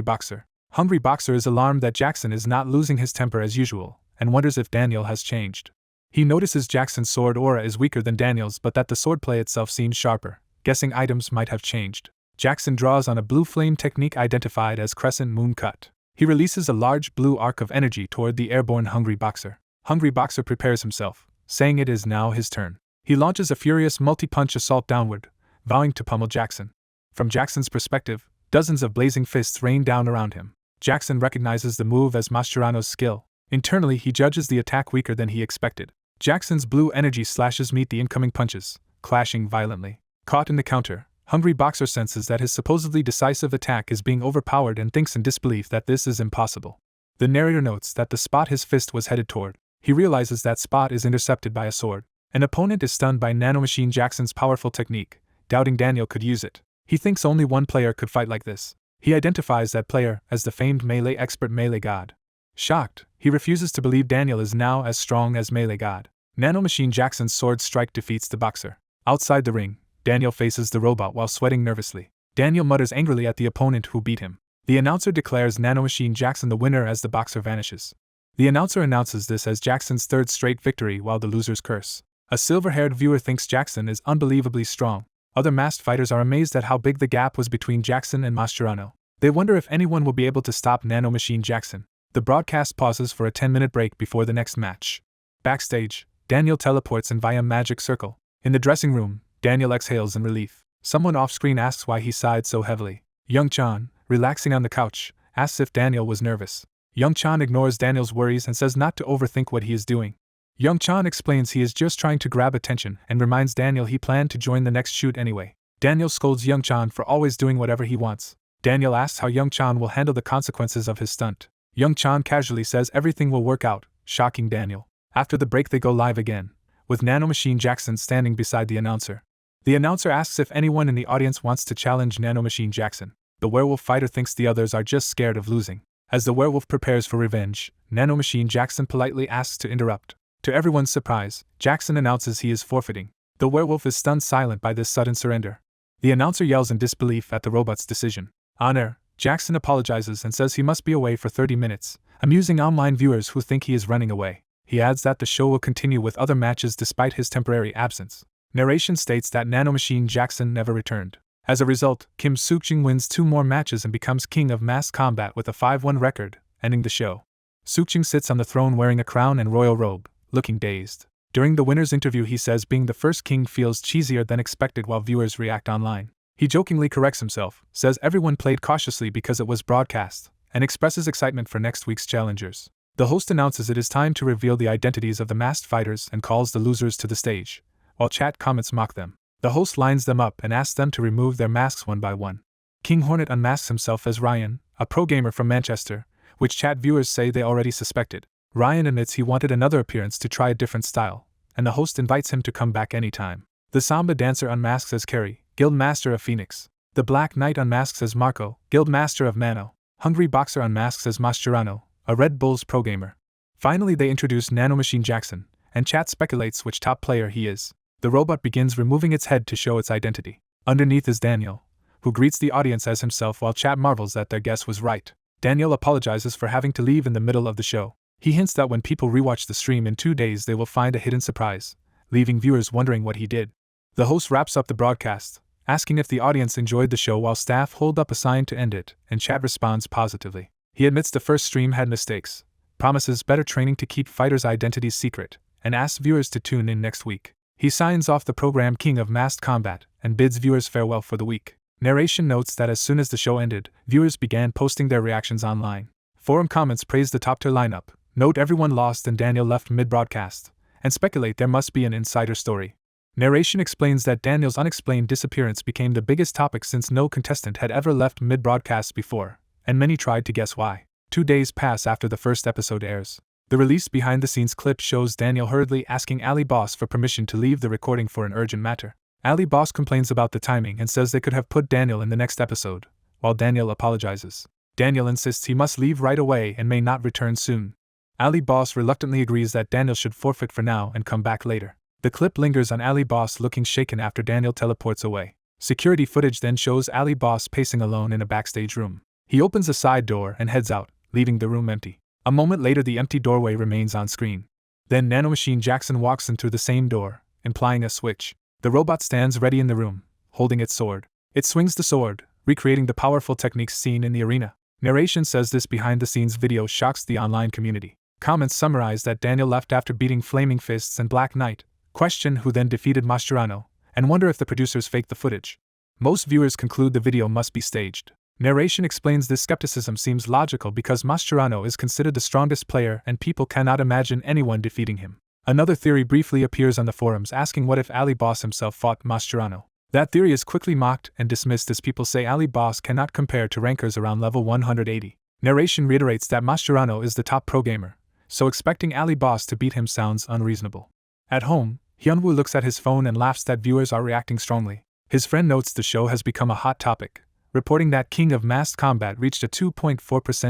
Boxer. Hungry Boxer is alarmed that Jackson is not losing his temper as usual, and wonders if Daniel has changed. He notices Jackson's sword aura is weaker than Daniel's but that the swordplay itself seems sharper, guessing items might have changed. Jackson draws on a blue flame technique identified as Crescent Moon Cut. He releases a large blue arc of energy toward the airborne Hungry Boxer. Hungry Boxer prepares himself, saying it is now his turn. He launches a furious multi-punch assault downward, vowing to pummel Jackson. From Jackson's perspective, dozens of blazing fists rain down around him. Jackson recognizes the move as Mascherano's skill. Internally, he judges the attack weaker than he expected. Jackson's blue energy slashes meet the incoming punches, clashing violently. Caught in the counter, Hungry Boxer senses that his supposedly decisive attack is being overpowered and thinks in disbelief that this is impossible. The narrator notes that the spot his fist was headed toward. He realizes that spot is intercepted by a sword. An opponent is stunned by Nanomachine Jackson's powerful technique, doubting Daniel could use it. He thinks only one player could fight like this. He identifies that player as the famed melee expert Melee God. Shocked, he refuses to believe Daniel is now as strong as Melee God. Nanomachine Jackson's sword strike defeats the boxer. Outside the ring, Daniel faces the robot while sweating nervously. Daniel mutters angrily at the opponent who beat him. The announcer declares Nanomachine Jackson the winner as the boxer vanishes. The announcer announces this as Jackson's third straight victory while the losers curse. A silver-haired viewer thinks Jackson is unbelievably strong. Other masked fighters are amazed at how big the gap was between Jackson and Mascherano. They wonder if anyone will be able to stop Nanomachine Jackson. The broadcast pauses for a 10-minute break before the next match. Backstage, Daniel teleports in via magic circle. In the dressing room, Daniel exhales in relief. Someone off-screen asks why he sighed so heavily. Young Chan, relaxing on the couch, asks if Daniel was nervous. Young Chan ignores Daniel's worries and says not to overthink what he is doing. Young Chan explains he is just trying to grab attention and reminds Daniel he planned to join the next shoot anyway. Daniel scolds Young Chan for always doing whatever he wants. Daniel asks how Young Chan will handle the consequences of his stunt. Young Chan casually says everything will work out, shocking Daniel. After the break they go live again, with Nanomachine Jackson standing beside the announcer. The announcer asks if anyone in the audience wants to challenge Nanomachine Jackson. The werewolf fighter thinks the others are just scared of losing. As the werewolf prepares for revenge, Nanomachine Jackson politely asks to interrupt. To everyone's surprise, Jackson announces he is forfeiting. The werewolf is stunned silent by this sudden surrender. The announcer yells in disbelief at the robot's decision. On air, Jackson apologizes and says he must be away for 30 minutes, amusing online viewers who think he is running away. He adds that the show will continue with other matches despite his temporary absence. Narration states that Nanomachine Jackson never returned. As a result, Kim Suk-jing wins 2 more matches and becomes king of mass combat with a 5-1 record, ending the show. Suk-jing sits on the throne wearing a crown and royal robe, looking dazed. During the winner's interview he says being the first king feels cheesier than expected while viewers react online. He jokingly corrects himself, says everyone played cautiously because it was broadcast, and expresses excitement for next week's challengers. The host announces it is time to reveal the identities of the masked fighters and calls the losers to the stage, while chat comments mock them. The host lines them up and asks them to remove their masks one by one. King Hornet unmasks himself as Ryan, a pro gamer from Manchester, which chat viewers say they already suspected. Ryan admits he wanted another appearance to try a different style, and the host invites him to come back anytime. The Samba dancer unmasks as Kerry, Guild Master of Phoenix. The Black Knight unmasks as Marco, Guild Master of Mano. Hungry Boxer unmasks as Mascherano, a Red Bulls pro gamer. Finally they introduce Nanomachine Jackson, and chat speculates which top player he is. The robot begins removing its head to show its identity. Underneath is Daniel, who greets the audience as himself while chat marvels that their guess was right. Daniel apologizes for having to leave in the middle of the show. He hints that when people rewatch the stream in 2 days they will find a hidden surprise, leaving viewers wondering what he did. The host wraps up the broadcast, asking if the audience enjoyed the show while staff hold up a sign to end it, and chat responds positively. He admits the first stream had mistakes, promises better training to keep fighters' identities secret, and asks viewers to tune in next week. He signs off the program King of Masked Combat and bids viewers farewell for the week. Narration notes that as soon as the show ended, viewers began posting their reactions online. Forum comments praise the top-tier lineup, note everyone lost and Daniel left mid-broadcast, and speculate there must be an insider story. Narration explains that Daniel's unexplained disappearance became the biggest topic since no contestant had ever left mid-broadcast before, and many tried to guess why. 2 days pass after the first episode airs. The released behind-the-scenes clip shows Daniel hurriedly asking Ali Boss for permission to leave the recording for an urgent matter. Ali Boss complains about the timing and says they could have put Daniel in the next episode, while Daniel apologizes. Daniel insists he must leave right away and may not return soon. Ali Boss reluctantly agrees that Daniel should forfeit for now and come back later. The clip lingers on Ali Boss looking shaken after Daniel teleports away. Security footage then shows Ali Boss pacing alone in a backstage room. He opens a side door and heads out, leaving the room empty. A moment later, the empty doorway remains on screen. Then Nanomachine Jackson walks in through the same door, implying a switch. The robot stands ready in the room, holding its sword. It swings the sword, recreating the powerful techniques seen in the arena. Narration says this behind-the-scenes video shocks the online community. Comments summarize that Daniel left after beating Flaming Fists and Black Knight, question who then defeated Mascherano, and wonder if the producers faked the footage. Most viewers conclude the video must be staged. Narration explains this skepticism seems logical because Mascherano is considered the strongest player and people cannot imagine anyone defeating him. Another theory briefly appears on the forums asking what if Ali Boss himself fought Mascherano. That theory is quickly mocked and dismissed as people say Ali Boss cannot compare to rankers around level 180. Narration reiterates that Mascherano is the top pro gamer, so expecting Ali Boss to beat him sounds unreasonable. At home, Hyunwoo looks at his phone and laughs that viewers are reacting strongly. His friend notes the show has become a hot topic, reporting that King of Masked Combat reached a 2.4%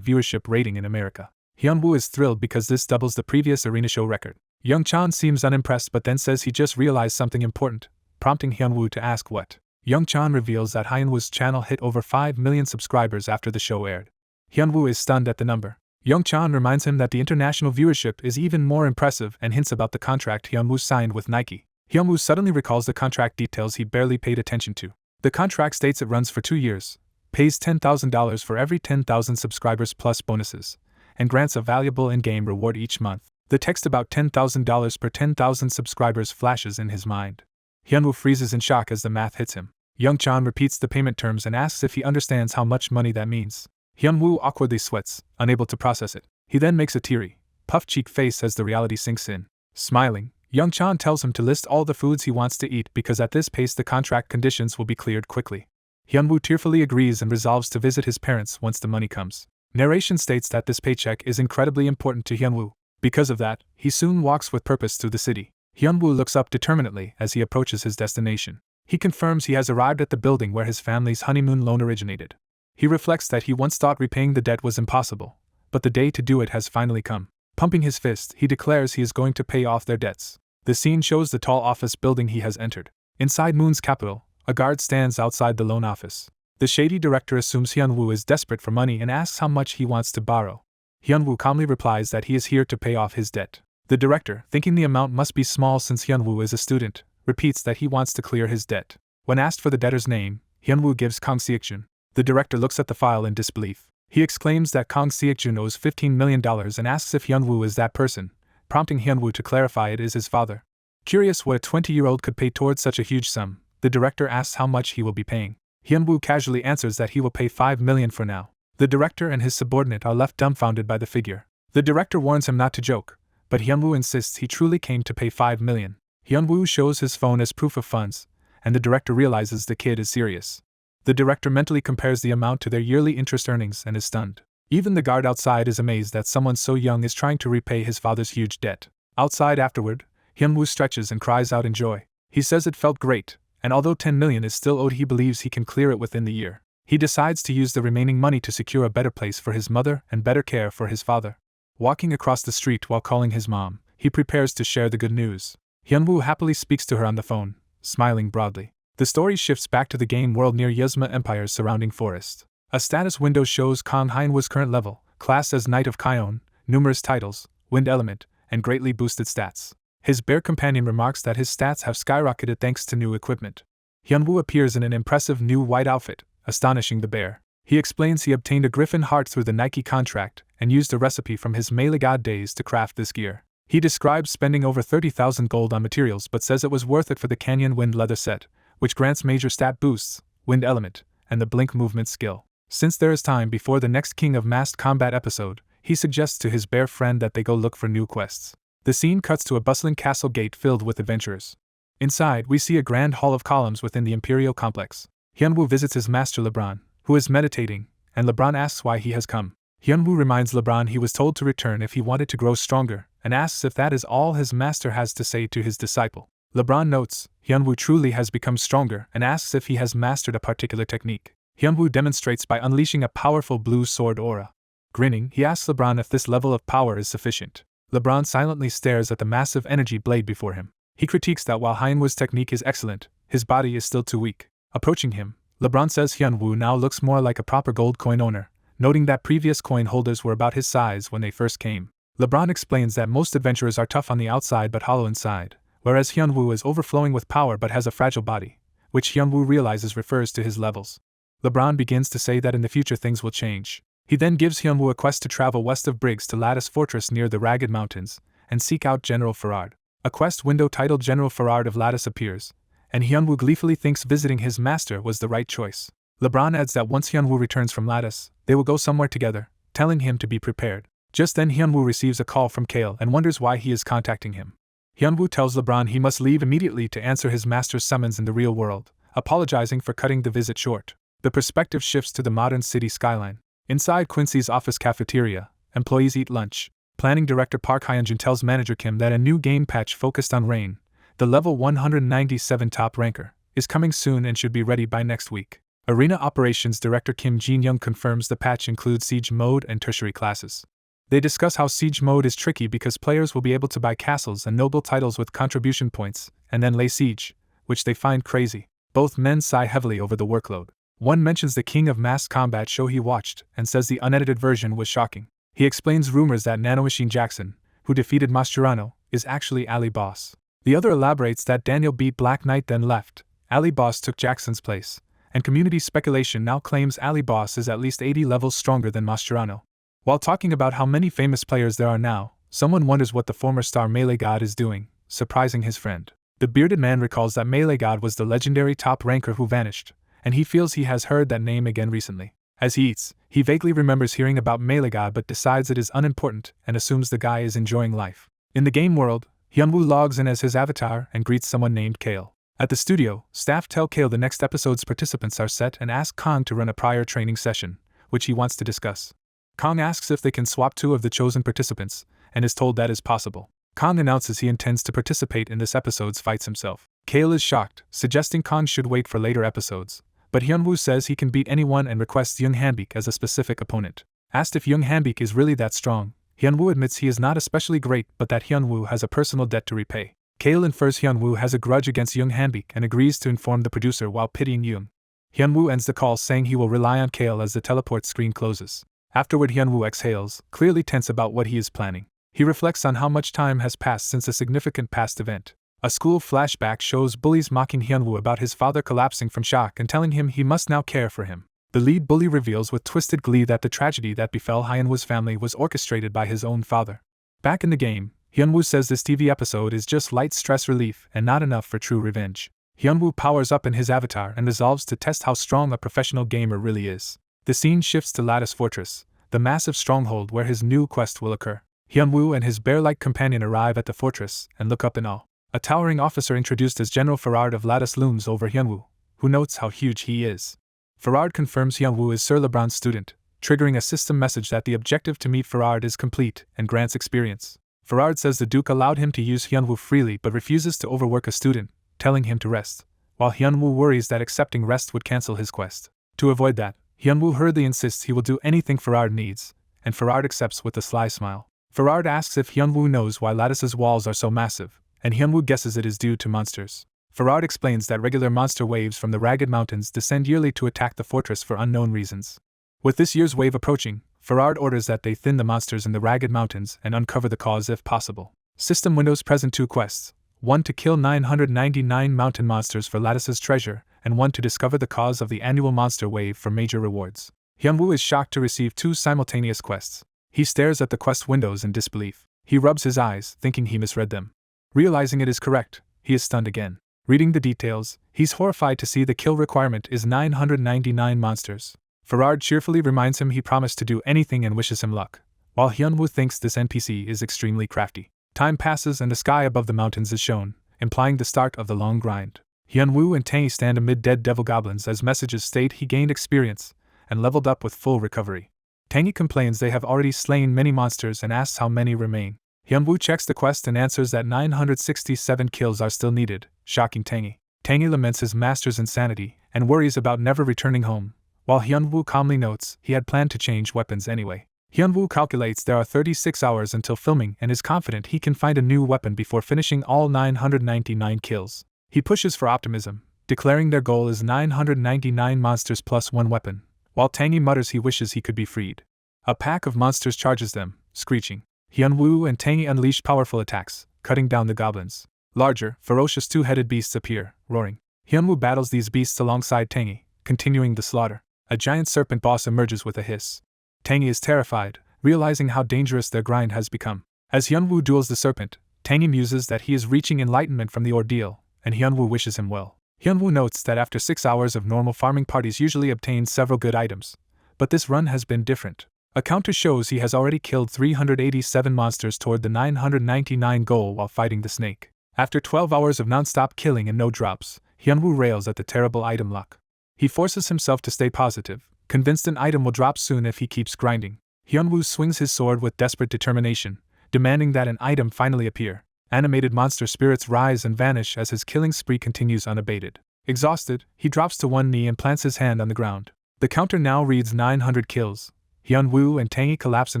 viewership rating in America. Hyunwoo is thrilled because this doubles the previous arena show record. Young-chan seems unimpressed but then says he just realized something important, prompting Hyunwoo to ask what. Young-chan reveals that Hyunwoo's channel hit over 5 million subscribers after the show aired. Hyunwoo is stunned at the number. Young-chan reminds him that the international viewership is even more impressive and hints about the contract Hyunwoo signed with Nike. Hyunwoo suddenly recalls the contract details he barely paid attention to. The contract states it runs for 2 years, pays $10,000 for every 10,000 subscribers plus bonuses, and grants a valuable in-game reward each month. The text about $10,000 per 10,000 subscribers flashes in his mind. Hyunwoo freezes in shock as the math hits him. Young-chan repeats the payment terms and asks if he understands how much money that means. Hyunwoo awkwardly sweats, unable to process it. He then makes a teary, puff-cheek face as the reality sinks in. Smiling, Young-chan tells him to list all the foods he wants to eat because at this pace the contract conditions will be cleared quickly. Hyunwoo tearfully agrees and resolves to visit his parents once the money comes. Narration states that this paycheck is incredibly important to Hyunwoo. Because of that, he soon walks with purpose through the city. Hyunwoo looks up determinedly as he approaches his destination. He confirms he has arrived at the building where his family's honeymoon loan originated. He reflects that he once thought repaying the debt was impossible, but the day to do it has finally come. Pumping his fist, he declares he is going to pay off their debts. The scene shows the tall office building he has entered. Inside Moon's capital, a guard stands outside the loan office. The shady director assumes Hyunwoo is desperate for money and asks how much he wants to borrow. Hyunwoo calmly replies that he is here to pay off his debt. The director, thinking the amount must be small since Hyunwoo is a student, repeats that he wants to clear his debt. When asked for the debtor's name, Hyunwoo gives Kang Seok-jun. The director looks at the file in disbelief. He exclaims that Kang Seok-jun owes $15 million and asks if Hyunwoo is that person, prompting Hyunwoo to clarify it is his father. Curious what a 20-year-old could pay towards such a huge sum, the director asks how much he will be paying. Hyunwoo casually answers that he will pay $5 million for now. The director and his subordinate are left dumbfounded by the figure. The director warns him not to joke, but Hyunwoo insists he truly came to pay $5 million. Hyunwoo shows his phone as proof of funds, and the director realizes the kid is serious. The director mentally compares the amount to their yearly interest earnings and is stunned. Even the guard outside is amazed that someone so young is trying to repay his father's huge debt. Outside afterward, Hyunwoo stretches and cries out in joy. He says it felt great, and although $10 million is still owed, he believes he can clear it within the year. He decides to use the remaining money to secure a better place for his mother and better care for his father. Walking across the street while calling his mom, he prepares to share the good news. Hyunwoo happily speaks to her on the phone, smiling broadly. The story shifts back to the game world near Yuzma Empire's surrounding forest. A status window shows Kang Hyunwoo's current level, classed as Knight of Kion, numerous titles, Wind Element, and greatly boosted stats. His bear companion remarks that his stats have skyrocketed thanks to new equipment. Hyunwoo appears in an impressive new white outfit, astonishing the bear. He explains he obtained a griffin heart through the Nike contract and used a recipe from his Melee God days to craft this gear. He describes spending over 30,000 gold on materials but says it was worth it for the Canyon Wind leather set, which grants major stat boosts, Wind Element, and the Blink movement skill. Since there is time before the next King of Masked Combat episode, he suggests to his bear friend that they go look for new quests. The scene cuts to a bustling castle gate filled with adventurers. Inside, we see a grand hall of columns within the Imperial complex. Hyunwoo visits his master LeBron, who is meditating, and LeBron asks why he has come. Hyunwoo reminds LeBron he was told to return if he wanted to grow stronger, and asks if that is all his master has to say to his disciple. LeBron notes Hyunwoo truly has become stronger and asks if he has mastered a particular technique. Hyunwoo demonstrates by unleashing a powerful blue sword aura. Grinning, he asks LeBron if this level of power is sufficient. LeBron silently stares at the massive energy blade before him. He critiques that while Hyunwoo's technique is excellent, his body is still too weak. Approaching him, LeBron says Hyunwoo now looks more like a proper gold coin owner, noting that previous coin holders were about his size when they first came. LeBron explains that most adventurers are tough on the outside but hollow inside, whereas Hyunwoo is overflowing with power but has a fragile body, which Hyunwoo realizes refers to his levels. LeBron begins to say that in the future things will change. He then gives Hyunwoo a quest to travel west of Briggs to Lattice Fortress near the Ragged Mountains, and seek out General Farard. A quest window titled General Farard of Lattice appears, and Hyunwoo gleefully thinks visiting his master was the right choice. LeBron adds that once Hyunwoo returns from Lattice, they will go somewhere together, telling him to be prepared. Just then Hyunwoo receives a call from Kale and wonders why he is contacting him. Hyunwoo tells LeBron he must leave immediately to answer his master's summons in the real world, apologizing for cutting the visit short. The perspective shifts to the modern city skyline. Inside Quincy's office cafeteria, employees eat lunch. Planning director Park Hyunjin tells manager Kim that a new game patch focused on Rain, the level 197 top ranker, is coming soon and should be ready by next week. Arena operations director Kim Jin-young confirms the patch includes siege mode and tertiary classes. They discuss how siege mode is tricky because players will be able to buy castles and noble titles with contribution points, and then lay siege, which they find crazy. Both men sigh heavily over the workload. One mentions the King of Mass Combat show he watched and says the unedited version was shocking. He explains rumors that Nanomachine Jackson, who defeated Mascherano, is actually Ali Boss. The other elaborates that Daniel beat Black Knight then left, Ali Boss took Jackson's place, and community speculation now claims Ali Boss is at least 80 levels stronger than Mascherano. While talking about how many famous players there are now, someone wonders what the former star Melee God is doing, surprising his friend. The bearded man recalls that Melee God was the legendary top ranker who vanished, and he feels he has heard that name again recently. As he eats, he vaguely remembers hearing about Melee God but decides it is unimportant and assumes the guy is enjoying life. In the game world, Hyunwoo logs in as his avatar and greets someone named Kale. At the studio, staff tell Kale the next episode's participants are set and ask Kong to run a prior training session, which he wants to discuss. Kong asks if they can swap two of the chosen participants, and is told that is possible. Kong announces he intends to participate in this episode's fights himself. Kale is shocked, suggesting Kong should wait for later episodes, but Hyunwoo says he can beat anyone and requests Young Hanbik as a specific opponent. Asked if Young Hanbik is really that strong, Hyunwoo admits he is not especially great but that Hyunwoo has a personal debt to repay. Kale infers Hyunwoo has a grudge against Young Hanbik and agrees to inform the producer while pitying Young. Hyunwoo ends the call saying he will rely on Kale as the teleport screen closes. Afterward Hyunwoo exhales, clearly tense about what he is planning. He reflects on how much time has passed since a significant past event. A school flashback shows bullies mocking Hyunwoo about his father collapsing from shock and telling him he must now care for him. The lead bully reveals with twisted glee that the tragedy that befell Hyunwoo's family was orchestrated by his own father. Back in the game, Hyunwoo says this TV episode is just light stress relief and not enough for true revenge. Hyunwoo powers up in his avatar and resolves to test how strong a professional gamer really is. The scene shifts to Lattice Fortress, the massive stronghold where his new quest will occur. Hyunwoo and his bear-like companion arrive at the fortress and look up in awe. A towering officer introduced as General Farard of Lattice looms over Hyunwoo, who notes how huge he is. Farard confirms Hyunwoo is Sir LeBron's student, triggering a system message that the objective to meet Farard is complete and grants experience. Farard says the Duke allowed him to use Hyunwoo freely but refuses to overwork a student, telling him to rest, while Hyunwoo worries that accepting rest would cancel his quest. To avoid that, Hyunwoo hurriedly insists he will do anything Farard needs, and Farard accepts with a sly smile. Farard asks if Hyunwoo knows why Lattice's walls are so massive, and Hyunwoo guesses it is due to monsters. Farard explains that regular monster waves from the Ragged Mountains descend yearly to attack the fortress for unknown reasons. With this year's wave approaching, Farard orders that they thin the monsters in the Ragged Mountains and uncover the cause if possible. System windows present two quests, one to kill 999 mountain monsters for Lattice's treasure, and one to discover the cause of the annual monster wave for major rewards. Hyunwoo is shocked to receive two simultaneous quests. He stares at the quest windows in disbelief. He rubs his eyes, thinking he misread them. Realizing it is correct, he is stunned again. Reading the details, he's horrified to see the kill requirement is 999 monsters. Farard cheerfully reminds him he promised to do anything and wishes him luck, while Hyunwoo thinks this NPC is extremely crafty. Time passes and the sky above the mountains is shown, implying the start of the long grind. Hyunwoo and Tae stand amid dead devil goblins as messages state he gained experience and leveled up with full recovery. Tangy complains they have already slain many monsters and asks how many remain. Hyunwoo checks the quest and answers that 967 kills are still needed, shocking Tangy. Tangy laments his master's insanity and worries about never returning home, while Hyunwoo calmly notes he had planned to change weapons anyway. Hyunwoo calculates there are 36 hours until filming and is confident he can find a new weapon before finishing all 999 kills. He pushes for optimism, declaring their goal is 999 monsters plus one weapon, while Tangy mutters he wishes he could be freed. A pack of monsters charges them, screeching. Hyunwoo and Tangy unleash powerful attacks, cutting down the goblins. Larger, ferocious two-headed beasts appear, roaring. Hyunwoo battles these beasts alongside Tangy, continuing the slaughter. A giant serpent boss emerges with a hiss. Tangy is terrified, realizing how dangerous their grind has become. As Hyunwoo duels the serpent, Tangy muses that he is reaching enlightenment from the ordeal, and Hyunwoo wishes him well. Hyunwoo notes that after 6 hours of normal farming parties usually obtain several good items, but this run has been different. A counter shows he has already killed 387 monsters toward the 999 goal while fighting the snake. After 12 hours of non-stop killing and no drops, Hyunwoo rails at the terrible item luck. He forces himself to stay positive, convinced an item will drop soon if he keeps grinding. Hyunwoo swings his sword with desperate determination, demanding that an item finally appear. Animated monster spirits rise and vanish as his killing spree continues unabated. Exhausted, he drops to one knee and plants his hand on the ground. The counter now reads 900 kills. Hyunwoo and Tangy collapse in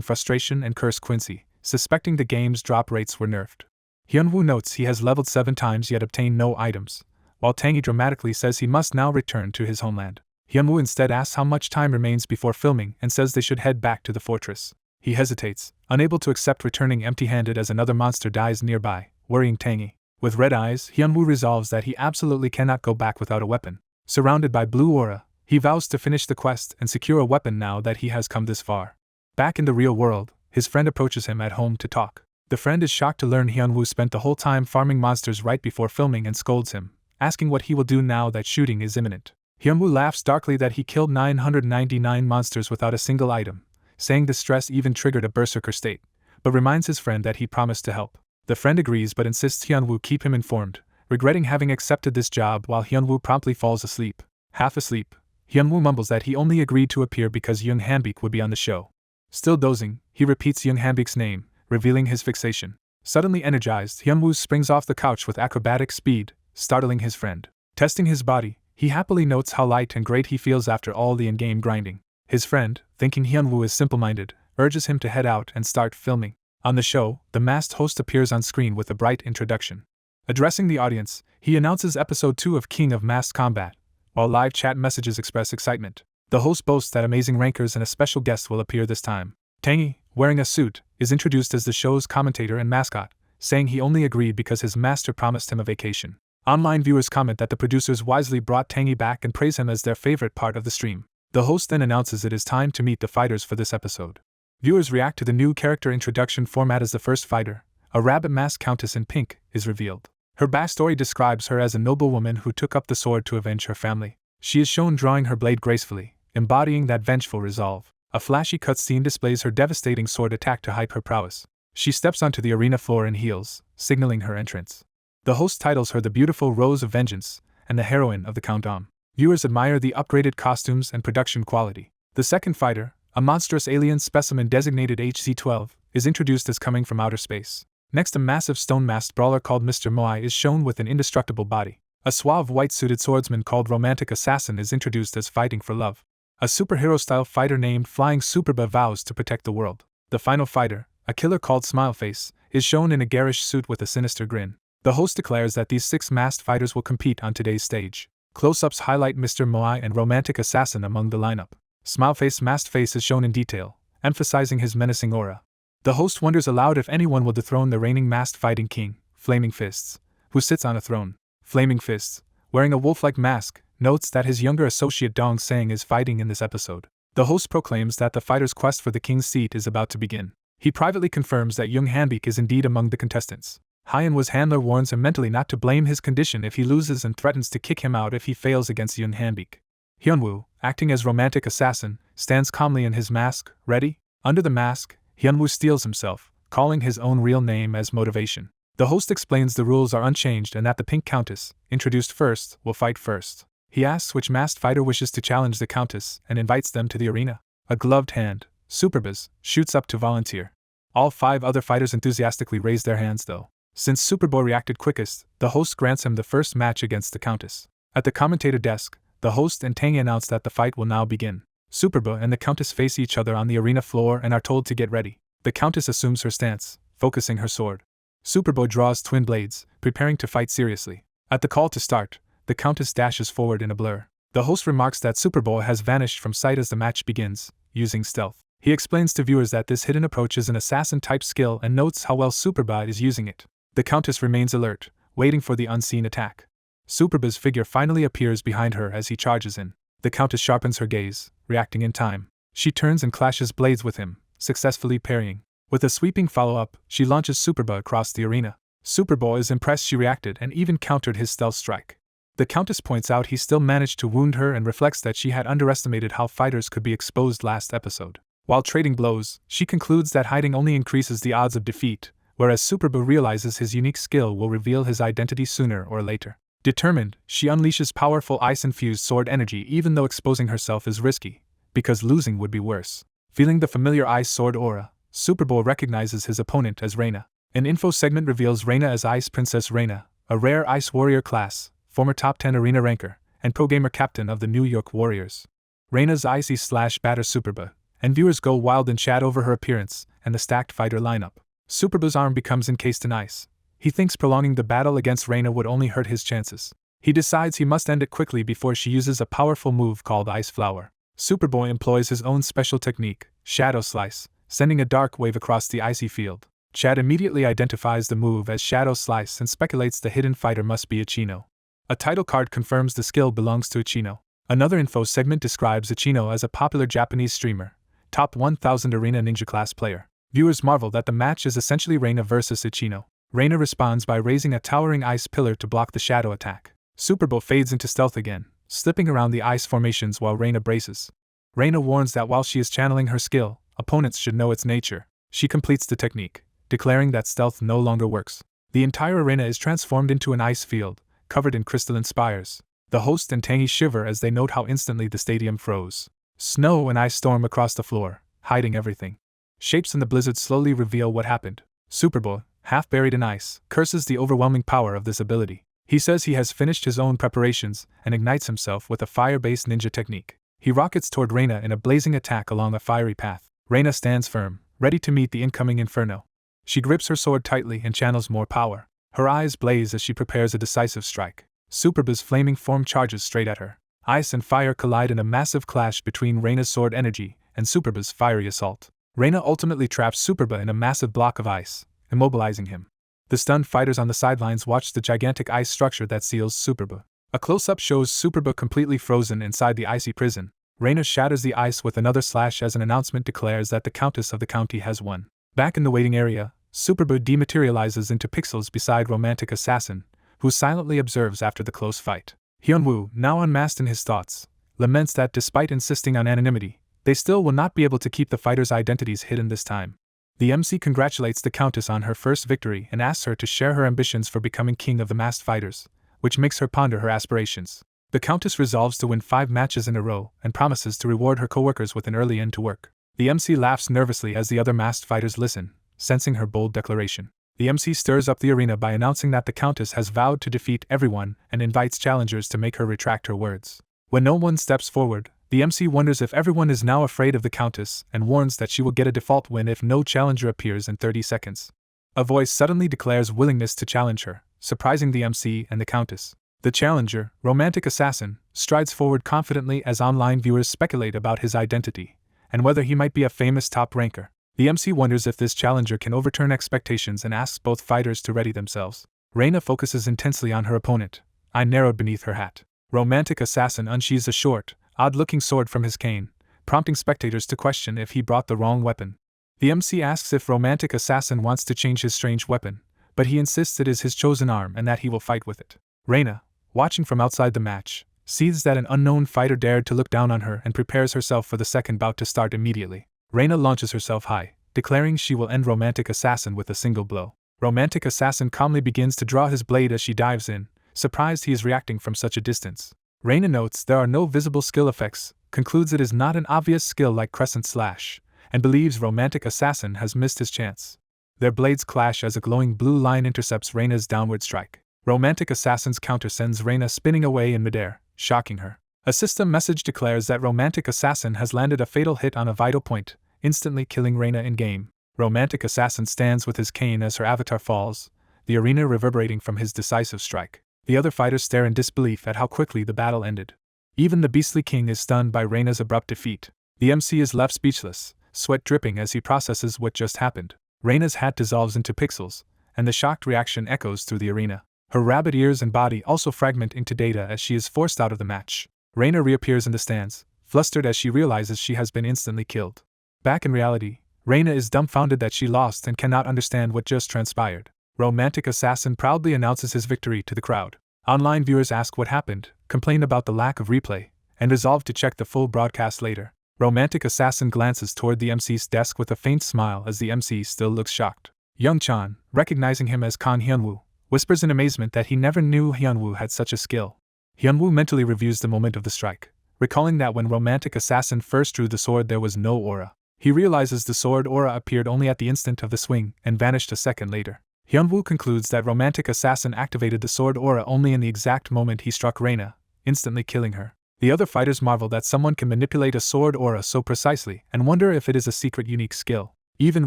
frustration and curse Quincy, suspecting the game's drop rates were nerfed. Hyunwoo notes he has leveled 7 times yet obtained no items, while Tangy dramatically says he must now return to his homeland. Hyunwoo instead asks how much time remains before filming and says they should head back to the fortress. He hesitates, unable to accept returning empty-handed as another monster dies nearby, worrying Tangy. With red eyes, Hyunwoo resolves that he absolutely cannot go back without a weapon. Surrounded by blue aura, he vows to finish the quest and secure a weapon now that he has come this far. Back in the real world, his friend approaches him at home to talk. The friend is shocked to learn Hyunwoo spent the whole time farming monsters right before filming and scolds him, asking what he will do now that shooting is imminent. Hyunwoo laughs darkly that he killed 999 monsters without a single item, saying the stress even triggered a berserker state, but reminds his friend that he promised to help. The friend agrees but insists Hyunwoo keep him informed, regretting having accepted this job while Hyunwoo promptly falls asleep. Half asleep, Hyunwoo mumbles that he only agreed to appear because Young Hanbik would be on the show. Still dozing, he repeats Young Hanbik's name, revealing his fixation. Suddenly energized, Hyunwoo springs off the couch with acrobatic speed, startling his friend. Testing his body, he happily notes how light and great he feels after all the in-game grinding. His friend, thinking Hyunwoo is simple-minded, urges him to head out and start filming. On the show, the masked host appears on screen with a bright introduction. Addressing the audience, he announces episode 2 of King of Masked Combat, while live chat messages express excitement. The host boasts that amazing rankers and a special guest will appear this time. Tangy, wearing a suit, is introduced as the show's commentator and mascot, saying he only agreed because his master promised him a vacation. Online viewers comment that the producers wisely brought Tangy back and praise him as their favorite part of the stream. The host then announces it is time to meet the fighters for this episode. Viewers react to the new character introduction format as the first fighter, a rabbit-masked countess in pink, is revealed. Her backstory describes her as a noblewoman who took up the sword to avenge her family. She is shown drawing her blade gracefully, embodying that vengeful resolve. A flashy cutscene displays her devastating sword attack to hype her prowess. She steps onto the arena floor in heels, signaling her entrance. The host titles her the beautiful Rose of Vengeance and the heroine of the countdown. Viewers admire the upgraded costumes and production quality. The second fighter, a monstrous alien specimen designated HZ-12, is introduced as coming from outer space. Next, a massive stone-masked brawler called Mr. Moai is shown with an indestructible body. A suave white-suited swordsman called Romantic Assassin is introduced as fighting for love. A superhero-style fighter named Flying Superba vows to protect the world. The final fighter, a killer called Smileface, is shown in a garish suit with a sinister grin. The host declares that these 6 masked fighters will compete on today's stage. Close-ups highlight Mr. Moai and Romantic Assassin among the lineup. Smileface's masked face is shown in detail, emphasizing his menacing aura. The host wonders aloud if anyone will dethrone the reigning masked fighting king, Flaming Fists, who sits on a throne. Flaming Fists, wearing a wolf-like mask, notes that his younger associate Dong Sang is fighting in this episode. The host proclaims that the fighter's quest for the king's seat is about to begin. He privately confirms that Young Hanbik is indeed among the contestants. Hyenwa's handler warns him mentally not to blame his condition if he loses and threatens to kick him out if he fails against Young Hanbik. Hyunwoo, acting as Romantic Assassin, stands calmly in his mask, ready. Under the mask, Hyunwoo steels himself, calling his own real name as motivation. The host explains the rules are unchanged and that the Pink Countess, introduced first, will fight first. He asks which masked fighter wishes to challenge the Countess and invites them to the arena. A gloved hand, Superbuzz shoots up to volunteer. All 5 other fighters enthusiastically raise their hands though. Since Superboy reacted quickest, the host grants him the first match against the Countess. At the commentator desk, the host and Tangy announce that the fight will now begin. Superboy and the Countess face each other on the arena floor and are told to get ready. The Countess assumes her stance, focusing her sword. Superboy draws twin blades, preparing to fight seriously. At the call to start, the Countess dashes forward in a blur. The host remarks that Superboy has vanished from sight as the match begins, using stealth. He explains to viewers that this hidden approach is an assassin-type skill and notes how well Superboy is using it. The Countess remains alert, waiting for the unseen attack. Superboy's figure finally appears behind her as he charges in. The Countess sharpens her gaze, reacting in time. She turns and clashes blades with him, successfully parrying. With a sweeping follow-up, she launches Superboy across the arena. Superboy is impressed she reacted and even countered his stealth strike. The Countess points out he still managed to wound her and reflects that she had underestimated how fighters could be exposed last episode. While trading blows, she concludes that hiding only increases the odds of defeat, whereas Superboy realizes his unique skill will reveal his identity sooner or later. Determined, she unleashes powerful ice-infused sword energy even though exposing herself is risky, because losing would be worse. Feeling the familiar ice sword aura, Superboy recognizes his opponent as Reina. An info segment reveals Reina as Ice Princess Reina, a rare ice warrior class, former top 10 arena ranker, and pro-gamer captain of the New York Warriors. Reina's icy/batter Superboy, and viewers go wild in chat over her appearance and the stacked fighter lineup. Superboy's arm becomes encased in ice. He thinks prolonging the battle against Reina would only hurt his chances. He decides he must end it quickly before she uses a powerful move called Ice Flower. Superboy employs his own special technique, Shadow Slice, sending a dark wave across the icy field. Chad immediately identifies the move as Shadow Slice and speculates the hidden fighter must be Ichino. A title card confirms the skill belongs to Ichino. Another info segment describes Ichino as a popular Japanese streamer, top 1000 arena ninja class player. Viewers marvel that the match is essentially Reina versus Ichino. Reina responds by raising a towering ice pillar to block the shadow attack. Superboy fades into stealth again, slipping around the ice formations while Reina braces. Reina warns that while she is channeling her skill, opponents should know its nature. She completes the technique, declaring that stealth no longer works. The entire arena is transformed into an ice field, covered in crystalline spires. The host and Tangy shiver as they note how instantly the stadium froze. Snow and ice storm across the floor, hiding everything. Shapes in the blizzard slowly reveal what happened. Superboy, half buried in ice, curses the overwhelming power of this ability. He says he has finished his own preparations and ignites himself with a fire-based ninja technique. He rockets toward Reina in a blazing attack along a fiery path. Reina stands firm, ready to meet the incoming inferno. She grips her sword tightly and channels more power. Her eyes blaze as she prepares a decisive strike. Superboy's flaming form charges straight at her. Ice and fire collide in a massive clash between Reina's sword energy and Superboy's fiery assault. Reina ultimately traps Superboy in a massive block of ice, immobilizing him. The stunned fighters on the sidelines watch the gigantic ice structure that seals Superboy. A close-up shows Superboy completely frozen inside the icy prison. Reina shatters the ice with another slash as an announcement declares that the Countess of the County has won. Back in the waiting area, Superboy dematerializes into pixels beside Romantic Assassin, who silently observes after the close fight. Hyunwoo, now unmasked in his thoughts, laments that despite insisting on anonymity, they still will not be able to keep the fighters' identities hidden this time. The MC congratulates the Countess on her first victory and asks her to share her ambitions for becoming king of the masked fighters, which makes her ponder her aspirations. The Countess resolves to win 5 matches in a row and promises to reward her coworkers with an early end to work. The MC laughs nervously as the other masked fighters listen, sensing her bold declaration. The MC stirs up the arena by announcing that the Countess has vowed to defeat everyone and invites challengers to make her retract her words. When no one steps forward, the MC wonders if everyone is now afraid of the Countess and warns that she will get a default win if no challenger appears in 30 seconds. A voice suddenly declares willingness to challenge her, surprising the MC and the Countess. The challenger, Romantic Assassin, strides forward confidently as online viewers speculate about his identity and whether he might be a famous top ranker. The MC wonders if this challenger can overturn expectations and asks both fighters to ready themselves. Reina focuses intensely on her opponent, eye narrowed beneath her hat. Romantic Assassin unsheathes a short, odd-looking sword from his cane, prompting spectators to question if he brought the wrong weapon. The MC asks if Romantic Assassin wants to change his strange weapon, but he insists it is his chosen arm and that he will fight with it. Reina, watching from outside the match, sees that an unknown fighter dared to look down on her and prepares herself for the second bout to start immediately. Reina launches herself high, declaring she will end Romantic Assassin with a single blow. Romantic Assassin calmly begins to draw his blade as she dives in, surprised he is reacting from such a distance. Reina notes there are no visible skill effects, concludes it is not an obvious skill like Crescent Slash, and believes Romantic Assassin has missed his chance. Their blades clash as a glowing blue line intercepts Reina's downward strike. Romantic Assassin's counter sends Reina spinning away in midair, shocking her. A system message declares that Romantic Assassin has landed a fatal hit on a vital point, instantly killing Reina in-game. Romantic Assassin stands with his cane as her avatar falls, the arena reverberating from his decisive strike. The other fighters stare in disbelief at how quickly the battle ended. Even the Beastly King is stunned by Reina's abrupt defeat. The MC is left speechless, sweat dripping as he processes what just happened. Reina's hat dissolves into pixels, and the shocked reaction echoes through the arena. Her rabbit ears and body also fragment into data as she is forced out of the match. Reina reappears in the stands, flustered as she realizes she has been instantly killed. Back in reality, Reina is dumbfounded that she lost and cannot understand what just transpired. Romantic Assassin proudly announces his victory to the crowd. Online viewers ask what happened, complain about the lack of replay, and resolve to check the full broadcast later. Romantic Assassin glances toward the MC's desk with a faint smile as the MC still looks shocked. Young Chan, recognizing him as Kan Hyunwoo, whispers in amazement that he never knew Hyunwoo had such a skill. Hyunwoo mentally reviews the moment of the strike, recalling that when Romantic Assassin first drew the sword there was no aura. He realizes the sword aura appeared only at the instant of the swing and vanished a second later. Hyunwoo concludes that Romantic Assassin activated the sword aura only in the exact moment he struck Reina, instantly killing her. The other fighters marvel that someone can manipulate a sword aura so precisely and wonder if it is a secret unique skill. Even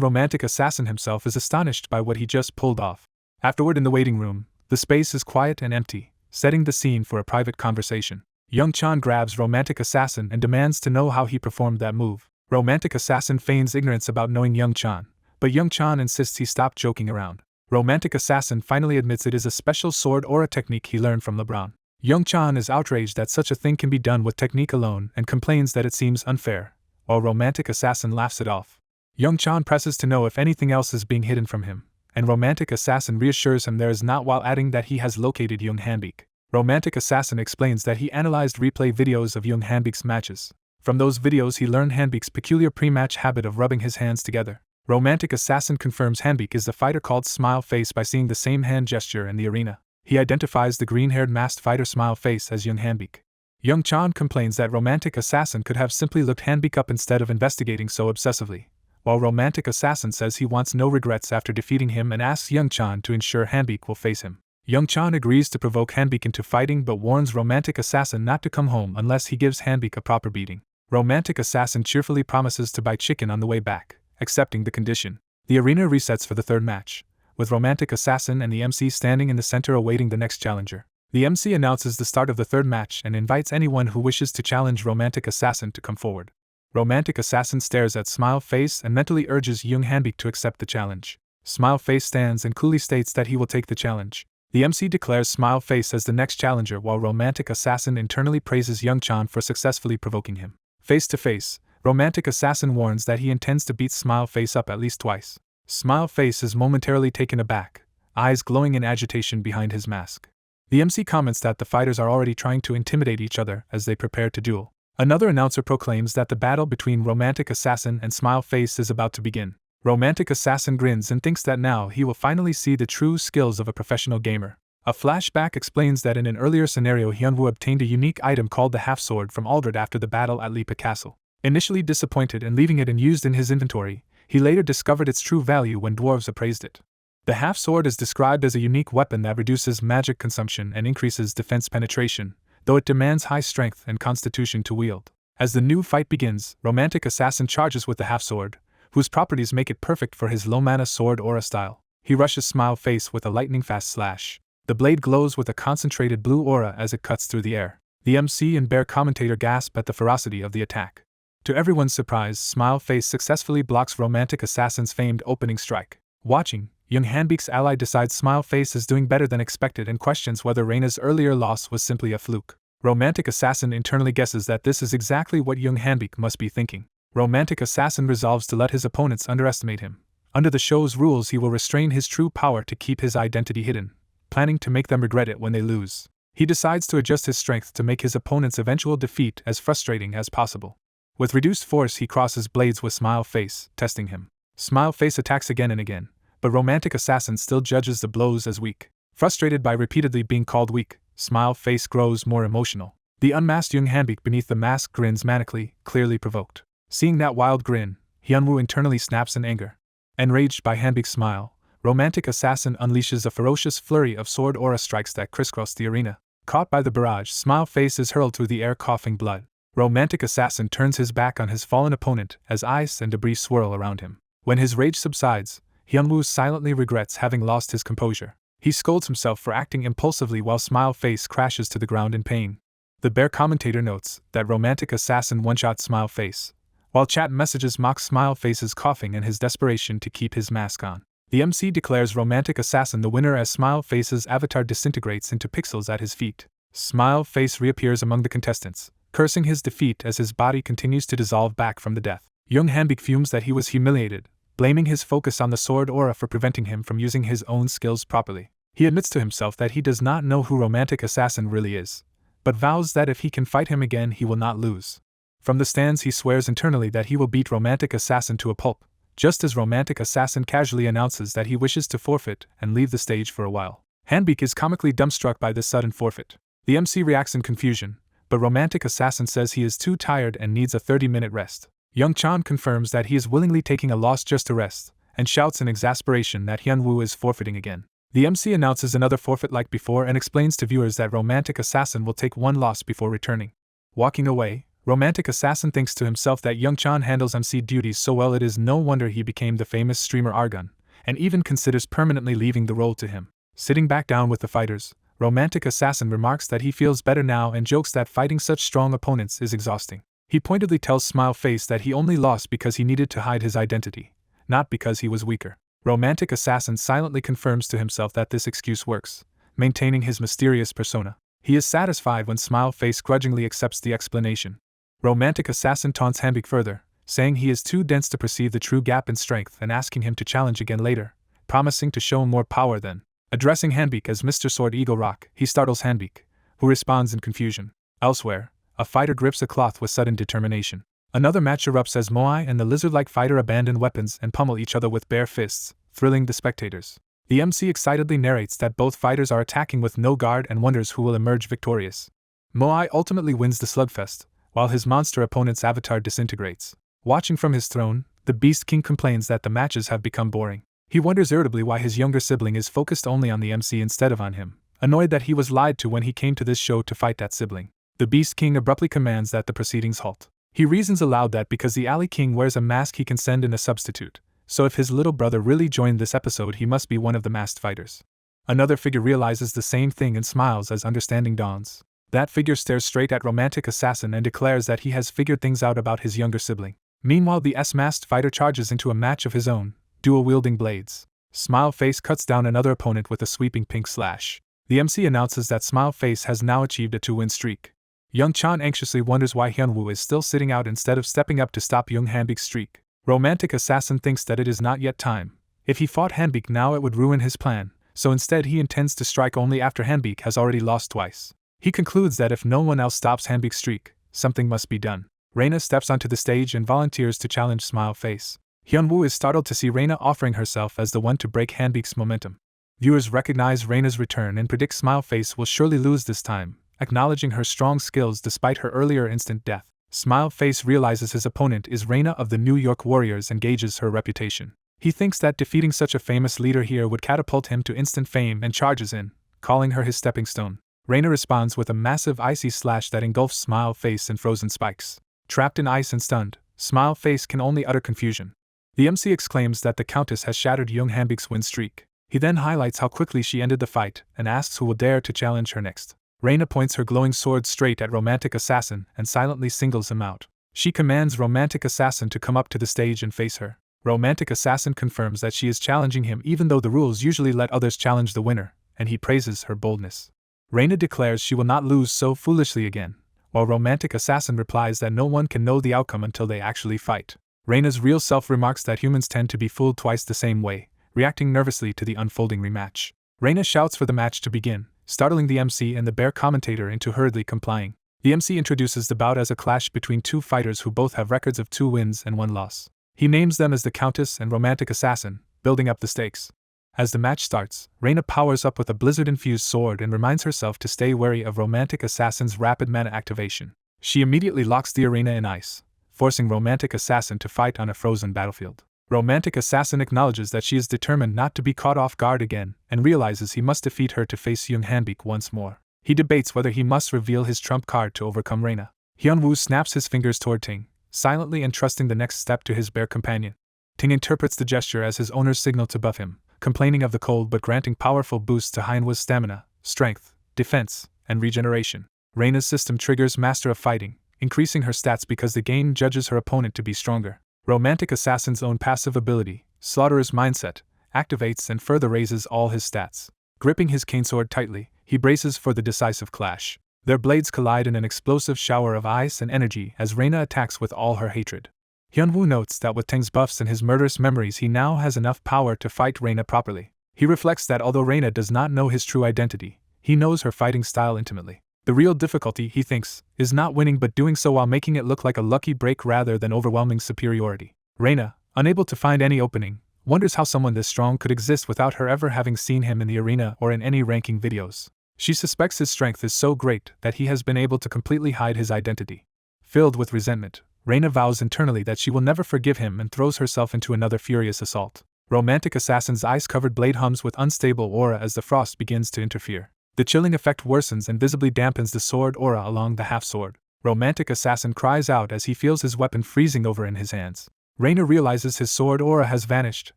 Romantic Assassin himself is astonished by what he just pulled off. Afterward in the waiting room, the space is quiet and empty, setting the scene for a private conversation. Young Chan grabs Romantic Assassin and demands to know how he performed that move. Romantic Assassin feigns ignorance about knowing Young Chan, but Young Chan insists he stop joking around. Romantic Assassin finally admits it is a special sword aura technique he learned from LeBron. Young Chan is outraged that such a thing can be done with technique alone and complains that it seems unfair, while Romantic Assassin laughs it off. Young Chan presses to know if anything else is being hidden from him, and Romantic Assassin reassures him there is not while adding that he has located Young Hanbik. Romantic Assassin explains that he analyzed replay videos of Young Hanbik's matches. From those videos he learned Hanbik's peculiar pre-match habit of rubbing his hands together. Romantic Assassin confirms Hanbik is the fighter called Smile Face by seeing the same hand gesture in the arena. He identifies the green-haired masked fighter Smile Face as Young Hanbik. Young Chan complains that Romantic Assassin could have simply looked Hanbik up instead of investigating so obsessively, while Romantic Assassin says he wants no regrets after defeating him and asks Young Chan to ensure Hanbik will face him. Young Chan agrees to provoke Hanbik into fighting but warns Romantic Assassin not to come home unless he gives Hanbik a proper beating. Romantic Assassin cheerfully promises to buy chicken on the way back, accepting the condition. The arena resets for the third match, with Romantic Assassin and the MC standing in the center awaiting the next challenger. The MC announces the start of the third match and invites anyone who wishes to challenge Romantic Assassin to come forward. Romantic Assassin stares at Smile Face and mentally urges Young Hanbik to accept the challenge. Smile Face stands and coolly states that he will take the challenge. The MC declares Smile Face as the next challenger while Romantic Assassin internally praises Young Chan for successfully provoking him. Face to face, Romantic Assassin warns that he intends to beat Smile Face up at least twice. Smile Face is momentarily taken aback, eyes glowing in agitation behind his mask. The MC comments that the fighters are already trying to intimidate each other as they prepare to duel. Another announcer proclaims that the battle between Romantic Assassin and Smile Face is about to begin. Romantic Assassin grins and thinks that now he will finally see the true skills of a professional gamer. A flashback explains that in an earlier scenario Hyunwoo obtained a unique item called the half-sword from Aldred after the battle at Lipa Castle. Initially disappointed in leaving it unused in his inventory, he later discovered its true value when dwarves appraised it. The half-sword is described as a unique weapon that reduces magic consumption and increases defense penetration, though it demands high strength and constitution to wield. As the new fight begins, Romantic Assassin charges with the half-sword, whose properties make it perfect for his low-mana sword aura style. He rushes Smile Face with a lightning-fast slash. The blade glows with a concentrated blue aura as it cuts through the air. The MC and bear commentator gasp at the ferocity of the attack. To everyone's surprise, Smile Face successfully blocks Romantic Assassin's famed opening strike. Watching, Young Hanbik's ally decides Smile Face is doing better than expected and questions whether Reina's earlier loss was simply a fluke. Romantic Assassin internally guesses that this is exactly what Young Hanbik must be thinking. Romantic Assassin resolves to let his opponents underestimate him. Under the show's rules he will restrain his true power to keep his identity hidden, planning to make them regret it when they lose. He decides to adjust his strength to make his opponent's eventual defeat as frustrating as possible. With reduced force he crosses blades with Smile Face, testing him. Smile Face attacks again and again, but Romantic Assassin still judges the blows as weak. Frustrated by repeatedly being called weak, Smile Face grows more emotional. The unmasked Young Hanbik beneath the mask grins manically, clearly provoked. Seeing that wild grin, Hyunwoo internally snaps in anger. Enraged by Hanbik's smile, Romantic Assassin unleashes a ferocious flurry of sword aura strikes that crisscross the arena. Caught by the barrage, Smile Face is hurled through the air coughing blood. Romantic Assassin turns his back on his fallen opponent as ice and debris swirl around him. When his rage subsides, Hyunwoo silently regrets having lost his composure. He scolds himself for acting impulsively while Smile Face crashes to the ground in pain. The bear commentator notes that Romantic Assassin one-shot Smile Face, while chat messages mock Smile Face's coughing and his desperation to keep his mask on. The MC declares Romantic Assassin the winner as Smile Face's avatar disintegrates into pixels at his feet. Smile Face reappears among the contestants, cursing his defeat as his body continues to dissolve back from the death. Young Hanbik fumes that he was humiliated, blaming his focus on the sword aura for preventing him from using his own skills properly. He admits to himself that he does not know who Romantic Assassin really is, but vows that if he can fight him again he will not lose. From the stands he swears internally that he will beat Romantic Assassin to a pulp, just as Romantic Assassin casually announces that he wishes to forfeit and leave the stage for a while. Hanbik is comically dumbstruck by this sudden forfeit. The MC reacts in confusion, but Romantic Assassin says he is too tired and needs a 30-minute rest. Young Chan confirms that he is willingly taking a loss just to rest, and shouts in exasperation that Hyunwoo is forfeiting again. The MC announces another forfeit like before and explains to viewers that Romantic Assassin will take one loss before returning. Walking away, Romantic Assassin thinks to himself that Young Chan handles MC duties so well it is no wonder he became the famous streamer Argon, and even considers permanently leaving the role to him. Sitting back down with the fighters, Romantic Assassin remarks that he feels better now and jokes that fighting such strong opponents is exhausting. He pointedly tells Smile Face that he only lost because he needed to hide his identity, not because he was weaker. Romantic Assassin silently confirms to himself that this excuse works, maintaining his mysterious persona. He is satisfied when Smile Face grudgingly accepts the explanation. Romantic Assassin taunts Hanbik further, saying he is too dense to perceive the true gap in strength and asking him to challenge again later, promising to show more power then. Addressing Hanbik as Mr. Sword Eagle Rock, he startles Hanbik, who responds in confusion. Elsewhere, a fighter grips a cloth with sudden determination. Another match erupts as Moai and the lizard-like fighter abandon weapons and pummel each other with bare fists, thrilling the spectators. The MC excitedly narrates that both fighters are attacking with no guard and wonders who will emerge victorious. Moai ultimately wins the slugfest, while his monster opponent's avatar disintegrates. Watching from his throne, the Beast King complains that the matches have become boring. He wonders irritably why his younger sibling is focused only on the MC instead of on him, annoyed that he was lied to when he came to this show to fight that sibling. The Beast King abruptly commands that the proceedings halt. He reasons aloud that because the Alley King wears a mask he can send in a substitute, so if his little brother really joined this episode he must be one of the masked fighters. Another figure realizes the same thing and smiles as understanding dawns. That figure stares straight at Romantic Assassin and declares that he has figured things out about his younger sibling. Meanwhile, the S-masked fighter charges into a match of his own, dual-wielding blades. Smile Face cuts down another opponent with a sweeping pink slash. The MC announces that Smile Face has now achieved a 2-win streak. Young Chan anxiously wonders why Hyunwoo is still sitting out instead of stepping up to stop Young Hanbik's streak. Romantic Assassin thinks that it is not yet time. If he fought Hanbik now it would ruin his plan, so instead he intends to strike only after Hanbik has already lost twice. He concludes that if no one else stops Hanbik's streak, something must be done. Reina steps onto the stage and volunteers to challenge Smile Face. Hyunwoo is startled to see Reina offering herself as the one to break Hanbik's momentum. Viewers recognize Reina's return and predict Smile Face will surely lose this time, acknowledging her strong skills despite her earlier instant death. Smile Face realizes his opponent is Reina of the New York Warriors and gauges her reputation. He thinks that defeating such a famous leader here would catapult him to instant fame and charges in, calling her his stepping stone. Reina responds with a massive icy slash that engulfs Smile Face in frozen spikes. Trapped in ice and stunned, Smile Face can only utter confusion. The MC exclaims that the Countess has shattered Young Hanbik's win streak. He then highlights how quickly she ended the fight and asks who will dare to challenge her next. Reina points her glowing sword straight at Romantic Assassin and silently singles him out. She commands Romantic Assassin to come up to the stage and face her. Romantic Assassin confirms that she is challenging him even though the rules usually let others challenge the winner, and he praises her boldness. Reina declares she will not lose so foolishly again, while Romantic Assassin replies that no one can know the outcome until they actually fight. Reina's real self remarks that humans tend to be fooled twice the same way, reacting nervously to the unfolding rematch. Reina shouts for the match to begin, startling the MC and the bear commentator into hurriedly complying. The MC introduces the bout as a clash between two fighters who both have records of 2 wins and 1 loss. He names them as the Countess and Romantic Assassin, building up the stakes. As the match starts, Reina powers up with a blizzard-infused sword and reminds herself to stay wary of Romantic Assassin's rapid mana activation. She immediately locks the arena in ice, forcing Romantic Assassin to fight on a frozen battlefield. Romantic Assassin acknowledges that she is determined not to be caught off guard again and realizes he must defeat her to face Young Hanbik once more. He debates whether he must reveal his trump card to overcome Reina. Hyunwoo snaps his fingers toward Ting, silently entrusting the next step to his bear companion. Ting interprets the gesture as his owner's signal to buff him, complaining of the cold but granting powerful boosts to Hyunwoo's stamina, strength, defense, and regeneration. Reina's system triggers Master of Fighting, increasing her stats because the game judges her opponent to be stronger. Romantic Assassin's own passive ability, Slaughterer's Mindset, activates and further raises all his stats. Gripping his cane sword tightly, he braces for the decisive clash. Their blades collide in an explosive shower of ice and energy as Reina attacks with all her hatred. Hyunwoo notes that with Ting's buffs and his murderous memories he now has enough power to fight Reina properly. He reflects that although Reina does not know his true identity, he knows her fighting style intimately. The real difficulty, he thinks, is not winning but doing so while making it look like a lucky break rather than overwhelming superiority. Reina, unable to find any opening, wonders how someone this strong could exist without her ever having seen him in the arena or in any ranking videos. She suspects his strength is so great that he has been able to completely hide his identity. Filled with resentment, Reina vows internally that she will never forgive him and throws herself into another furious assault. Romantic Assassin's ice-covered blade hums with unstable aura as the frost begins to interfere. The chilling effect worsens and visibly dampens the sword aura along the half-sword. Romantic Assassin cries out as he feels his weapon freezing over in his hands. Reina realizes his sword aura has vanished,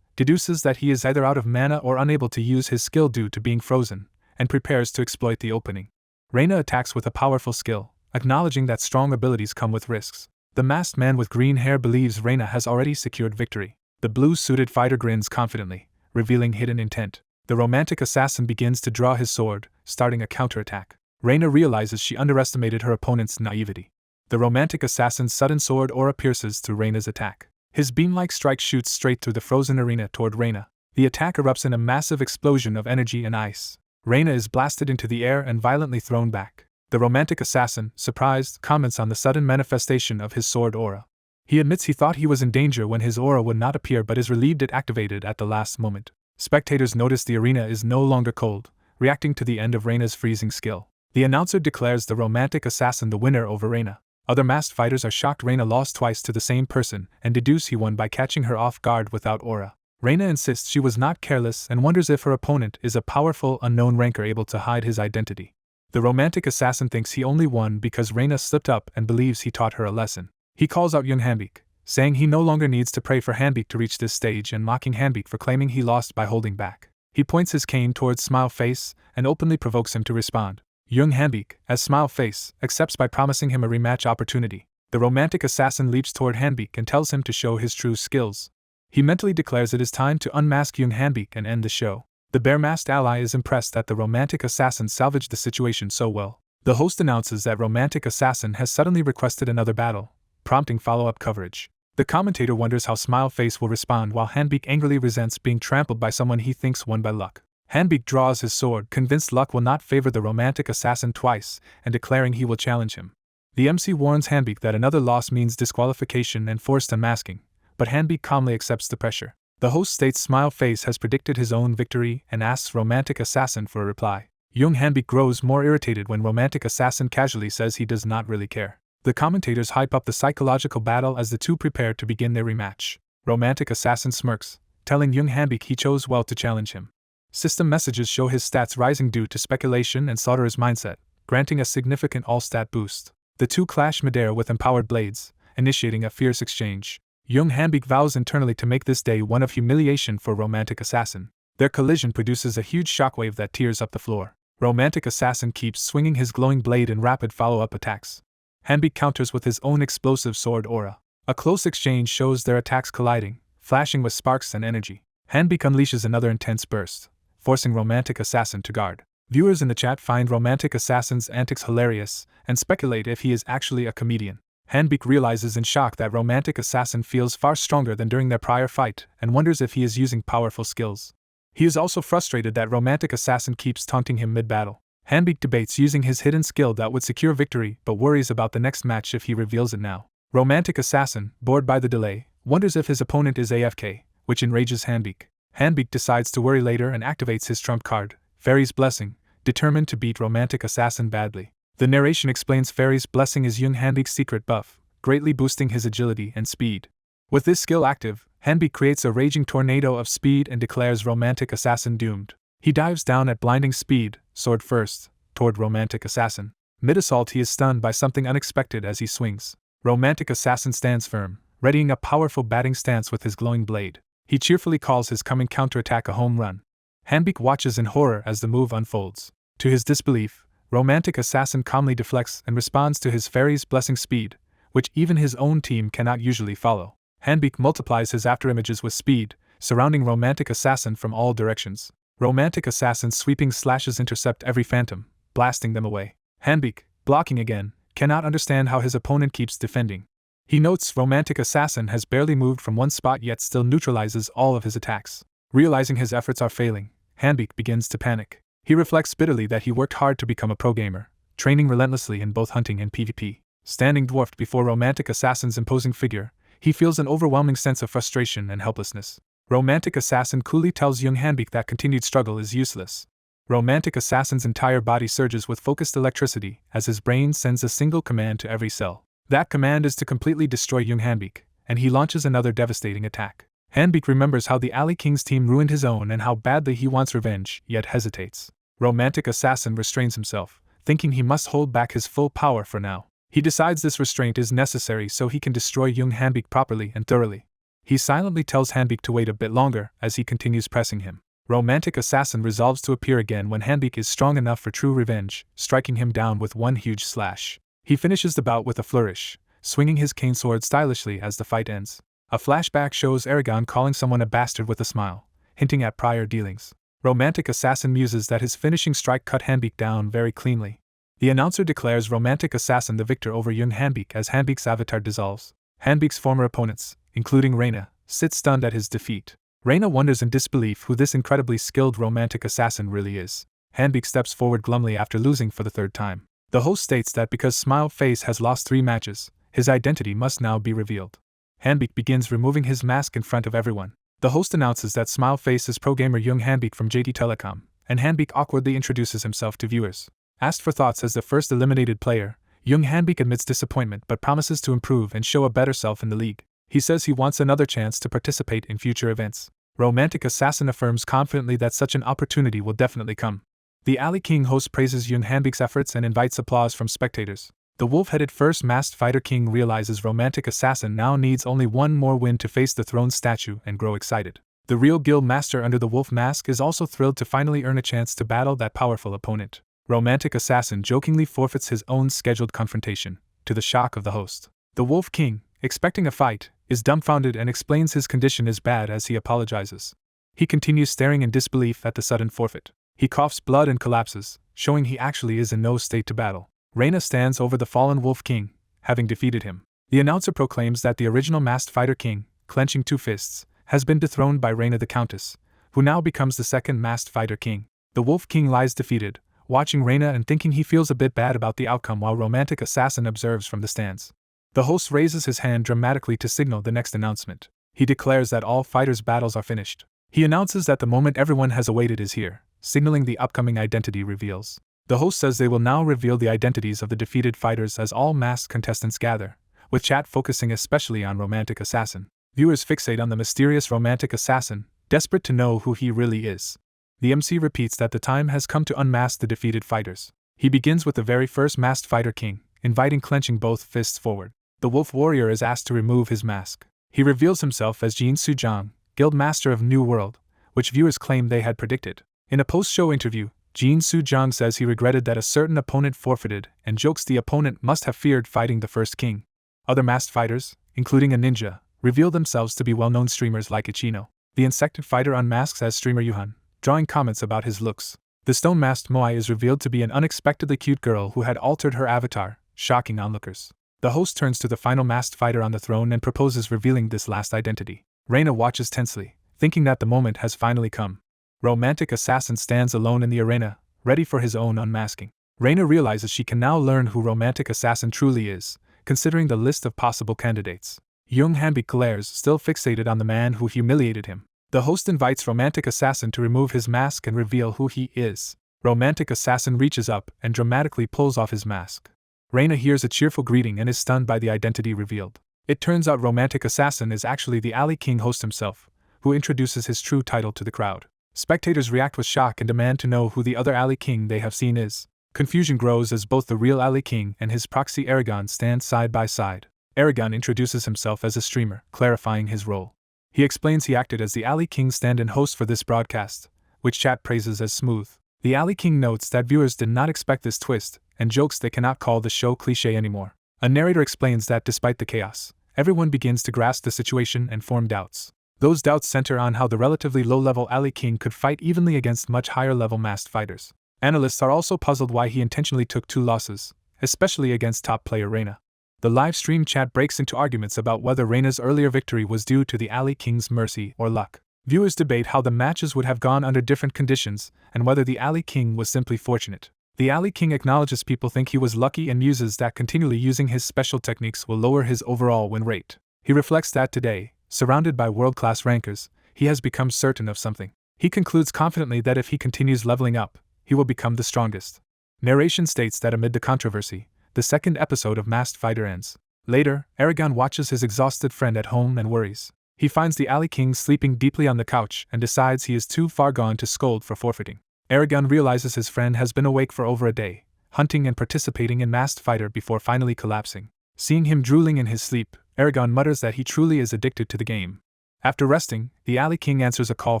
deduces that he is either out of mana or unable to use his skill due to being frozen, and prepares to exploit the opening. Reina attacks with a powerful skill, acknowledging that strong abilities come with risks. The masked man with green hair believes Reina has already secured victory. The blue-suited fighter grins confidently, revealing hidden intent. The Romantic Assassin begins to draw his sword, starting a counterattack. Reina realizes she underestimated her opponent's naivety. The Romantic Assassin's sudden sword aura pierces through Reina's attack. His beam-like strike shoots straight through the frozen arena toward Reina. The attack erupts in a massive explosion of energy and ice. Reina is blasted into the air and violently thrown back. The Romantic Assassin, surprised, comments on the sudden manifestation of his sword aura. He admits he thought he was in danger when his aura would not appear but is relieved it activated at the last moment. Spectators notice the arena is no longer cold, reacting to the end of Reina's freezing skill. The announcer declares the Romantic Assassin the winner over Reina. Other masked fighters are shocked Reina lost twice to the same person and deduce he won by catching her off guard without aura. Reina insists she was not careless and wonders if her opponent is a powerful unknown ranker able to hide his identity. The Romantic Assassin thinks he only won because Reina slipped up and believes he taught her a lesson. He calls out young Hanbik, saying he no longer needs to pray for Hanbik to reach this stage and mocking Hanbik for claiming he lost by holding back. He points his cane towards Smile Face and openly provokes him to respond. Young Hanbik, as Smile Face, accepts by promising him a rematch opportunity. The Romantic Assassin leaps toward Hanbik and tells him to show his true skills. He mentally declares it is time to unmask young Hanbik and end the show. The bare-masked ally is impressed that the Romantic Assassin salvaged the situation so well. The host announces that Romantic Assassin has suddenly requested another battle, prompting follow-up coverage. The commentator wonders how Smile Face will respond while Hanbik angrily resents being trampled by someone he thinks won by luck. Hanbik draws his sword, convinced luck will not favor the Romantic Assassin twice, and declaring he will challenge him. The MC warns Hanbik that another loss means disqualification and forced unmasking, but Hanbik calmly accepts the pressure. The host states Smile Face has predicted his own victory and asks Romantic Assassin for a reply. Young Hanbik grows more irritated when Romantic Assassin casually says he does not really care. The commentators hype up the psychological battle as the two prepare to begin their rematch. Romantic Assassin smirks, telling young Hanbik he chose well to challenge him. System messages show his stats rising due to speculation and Slaughterer's Mindset, granting a significant all-stat boost. The two clash midair with empowered blades, initiating a fierce exchange. Young Hanbik vows internally to make this day one of humiliation for Romantic Assassin. Their collision produces a huge shockwave that tears up the floor. Romantic Assassin keeps swinging his glowing blade in rapid follow-up attacks. Hanbik counters with his own explosive sword aura. A close exchange shows their attacks colliding, flashing with sparks and energy. Hanbik unleashes another intense burst, forcing Romantic Assassin to guard. Viewers in the chat find Romantic Assassin's antics hilarious and speculate if he is actually a comedian. Hanbik realizes in shock that Romantic Assassin feels far stronger than during their prior fight and wonders if he is using powerful skills. He is also frustrated that Romantic Assassin keeps taunting him mid-battle. Hanbik debates using his hidden skill that would secure victory but worries about the next match if he reveals it now. Romantic Assassin, bored by the delay, wonders if his opponent is AFK, which enrages Hanbik. Hanbik decides to worry later and activates his trump card, Fairy's Blessing, determined to beat Romantic Assassin badly. The narration explains Fairy's Blessing is young Hanbik's secret buff, greatly boosting his agility and speed. With this skill active, Hanbik creates a raging tornado of speed and declares Romantic Assassin doomed. He dives down at blinding speed, sword first, toward Romantic Assassin. Mid-assault he is stunned by something unexpected as he swings. Romantic Assassin stands firm, readying a powerful batting stance with his glowing blade. He cheerfully calls his coming counterattack a home run. Hanbik watches in horror as the move unfolds. To his disbelief, Romantic Assassin calmly deflects and responds to his fairy's blessing speed, which even his own team cannot usually follow. Hanbik multiplies his afterimages with speed, surrounding Romantic Assassin from all directions. Romantic Assassin's sweeping slashes intercept every phantom, blasting them away. Hanbik, blocking again, cannot understand how his opponent keeps defending. He notes Romantic Assassin has barely moved from one spot yet still neutralizes all of his attacks. Realizing his efforts are failing, Hanbik begins to panic. He reflects bitterly that he worked hard to become a pro gamer, training relentlessly in both hunting and PvP. Standing dwarfed before Romantic Assassin's imposing figure, he feels an overwhelming sense of frustration and helplessness. Romantic Assassin coolly tells young Hanbik that continued struggle is useless. Romantic Assassin's entire body surges with focused electricity as his brain sends a single command to every cell. That command is to completely destroy young Hanbik, and he launches another devastating attack. Hanbik remembers how the Alley King's team ruined his own and how badly he wants revenge, yet hesitates. Romantic Assassin restrains himself, thinking he must hold back his full power for now. He decides this restraint is necessary so he can destroy young Hanbik properly and thoroughly. He silently tells Hanbik to wait a bit longer as he continues pressing him. Romantic Assassin resolves to appear again when Hanbik is strong enough for true revenge, striking him down with one huge slash. He finishes the bout with a flourish, swinging his cane sword stylishly as the fight ends. A flashback shows Aragon calling someone a bastard with a smile, hinting at prior dealings. Romantic Assassin muses that his finishing strike cut Hanbik down very cleanly. The announcer declares Romantic Assassin the victor over young Hanbik as Hanbik's avatar dissolves. Hanbik's former opponents, including Reina, sit stunned at his defeat. Reina wonders in disbelief who this incredibly skilled Romantic Assassin really is. Hanbik steps forward glumly after losing for the third time. The host states that because Smile Face has lost 3 matches, his identity must now be revealed. Hanbik begins removing his mask in front of everyone. The host announces that Smile Face is pro-gamer young Hanbik from JD Telecom, and Hanbik awkwardly introduces himself to viewers. Asked for thoughts as the first eliminated player, young Hanbik admits disappointment but promises to improve and show a better self in the league. He says he wants another chance to participate in future events. Romantic Assassin affirms confidently that such an opportunity will definitely come. The Alley King host praises young Hanbik's efforts and invites applause from spectators. The wolf-headed first masked fighter king realizes Romantic Assassin now needs only one more win to face the throne statue and grow excited. The real guild master under the wolf mask is also thrilled to finally earn a chance to battle that powerful opponent. Romantic Assassin jokingly forfeits his own scheduled confrontation, to the shock of the host. The Wolf King, expecting a fight, is dumbfounded and explains his condition is bad as he apologizes. He continues staring in disbelief at the sudden forfeit. He coughs blood and collapses, showing he actually is in no state to battle. Reina stands over the fallen Wolf King, having defeated him. The announcer proclaims that the original masked fighter king, clenching 2 fists, has been dethroned by Reina the Countess, who now becomes the second masked fighter king. The Wolf King lies defeated, watching Reina and thinking he feels a bit bad about the outcome while Romantic Assassin observes from the stands. The host raises his hand dramatically to signal the next announcement. He declares that all fighters' battles are finished. He announces that the moment everyone has awaited is here, signaling the upcoming identity reveals. The host says they will now reveal the identities of the defeated fighters as all masked contestants gather, with chat focusing especially on Romantic Assassin. Viewers fixate on the mysterious Romantic Assassin, desperate to know who he really is. The MC repeats that the time has come to unmask the defeated fighters. He begins with the very first masked fighter king, inviting clenching both fists forward. The Wolf Warrior is asked to remove his mask. He reveals himself as Jin Sujong, Guild Master of New World, which viewers claim they had predicted. In a post-show interview, Jin Sujong says he regretted that a certain opponent forfeited and jokes the opponent must have feared fighting the first king. Other masked fighters, including a ninja, reveal themselves to be well-known streamers like Ichino. The insected fighter unmasks as streamer Yuhan, drawing comments about his looks. The stone-masked Moai is revealed to be an unexpectedly cute girl who had altered her avatar, shocking onlookers. The host turns to the final masked fighter on the throne and proposes revealing this last identity. Reina watches tensely, thinking that the moment has finally come. Romantic Assassin stands alone in the arena, ready for his own unmasking. Reina realizes she can now learn who Romantic Assassin truly is, considering the list of possible candidates. Young Hanbik glares, still fixated on the man who humiliated him. The host invites Romantic Assassin to remove his mask and reveal who he is. Romantic Assassin reaches up and dramatically pulls off his mask. Reina hears a cheerful greeting and is stunned by the identity revealed. It turns out romantic assassin is actually the Alley King host himself, who introduces his true title to the crowd. Spectators react with shock and demand to know who the other Alley King they have seen is. Confusion grows as both the real Alley King and his proxy Aragon stand side by side. Aragon introduces himself as a streamer, clarifying his role. He explains he acted as the Alley King's stand-in host for this broadcast, which chat praises as smooth. The Alley King notes that viewers did not expect this twist, and jokes they cannot call the show cliché anymore. A narrator explains that despite the chaos, everyone begins to grasp the situation and form doubts. Those doubts center on how the relatively low-level Alley King could fight evenly against much higher-level masked fighters. Analysts are also puzzled why he intentionally took 2 losses, especially against top player Reina. The live stream chat breaks into arguments about whether Reina's earlier victory was due to the Alley King's mercy or luck. Viewers debate how the matches would have gone under different conditions and whether the Alley King was simply fortunate. The Alley King acknowledges people think he was lucky and muses that continually using his special techniques will lower his overall win rate. He reflects that today, surrounded by world-class rankers, he has become certain of something. He concludes confidently that if he continues leveling up, he will become the strongest. Narration states that amid the controversy, the second episode of Masked Fighter ends. Later, Aragon watches his exhausted friend at home and worries. He finds the Alley King sleeping deeply on the couch and decides he is too far gone to scold for forfeiting. Aragon realizes his friend has been awake for over a day, hunting and participating in Masked Fighter before finally collapsing. Seeing him drooling in his sleep, Aragon mutters that he truly is addicted to the game. After resting, the Alley King answers a call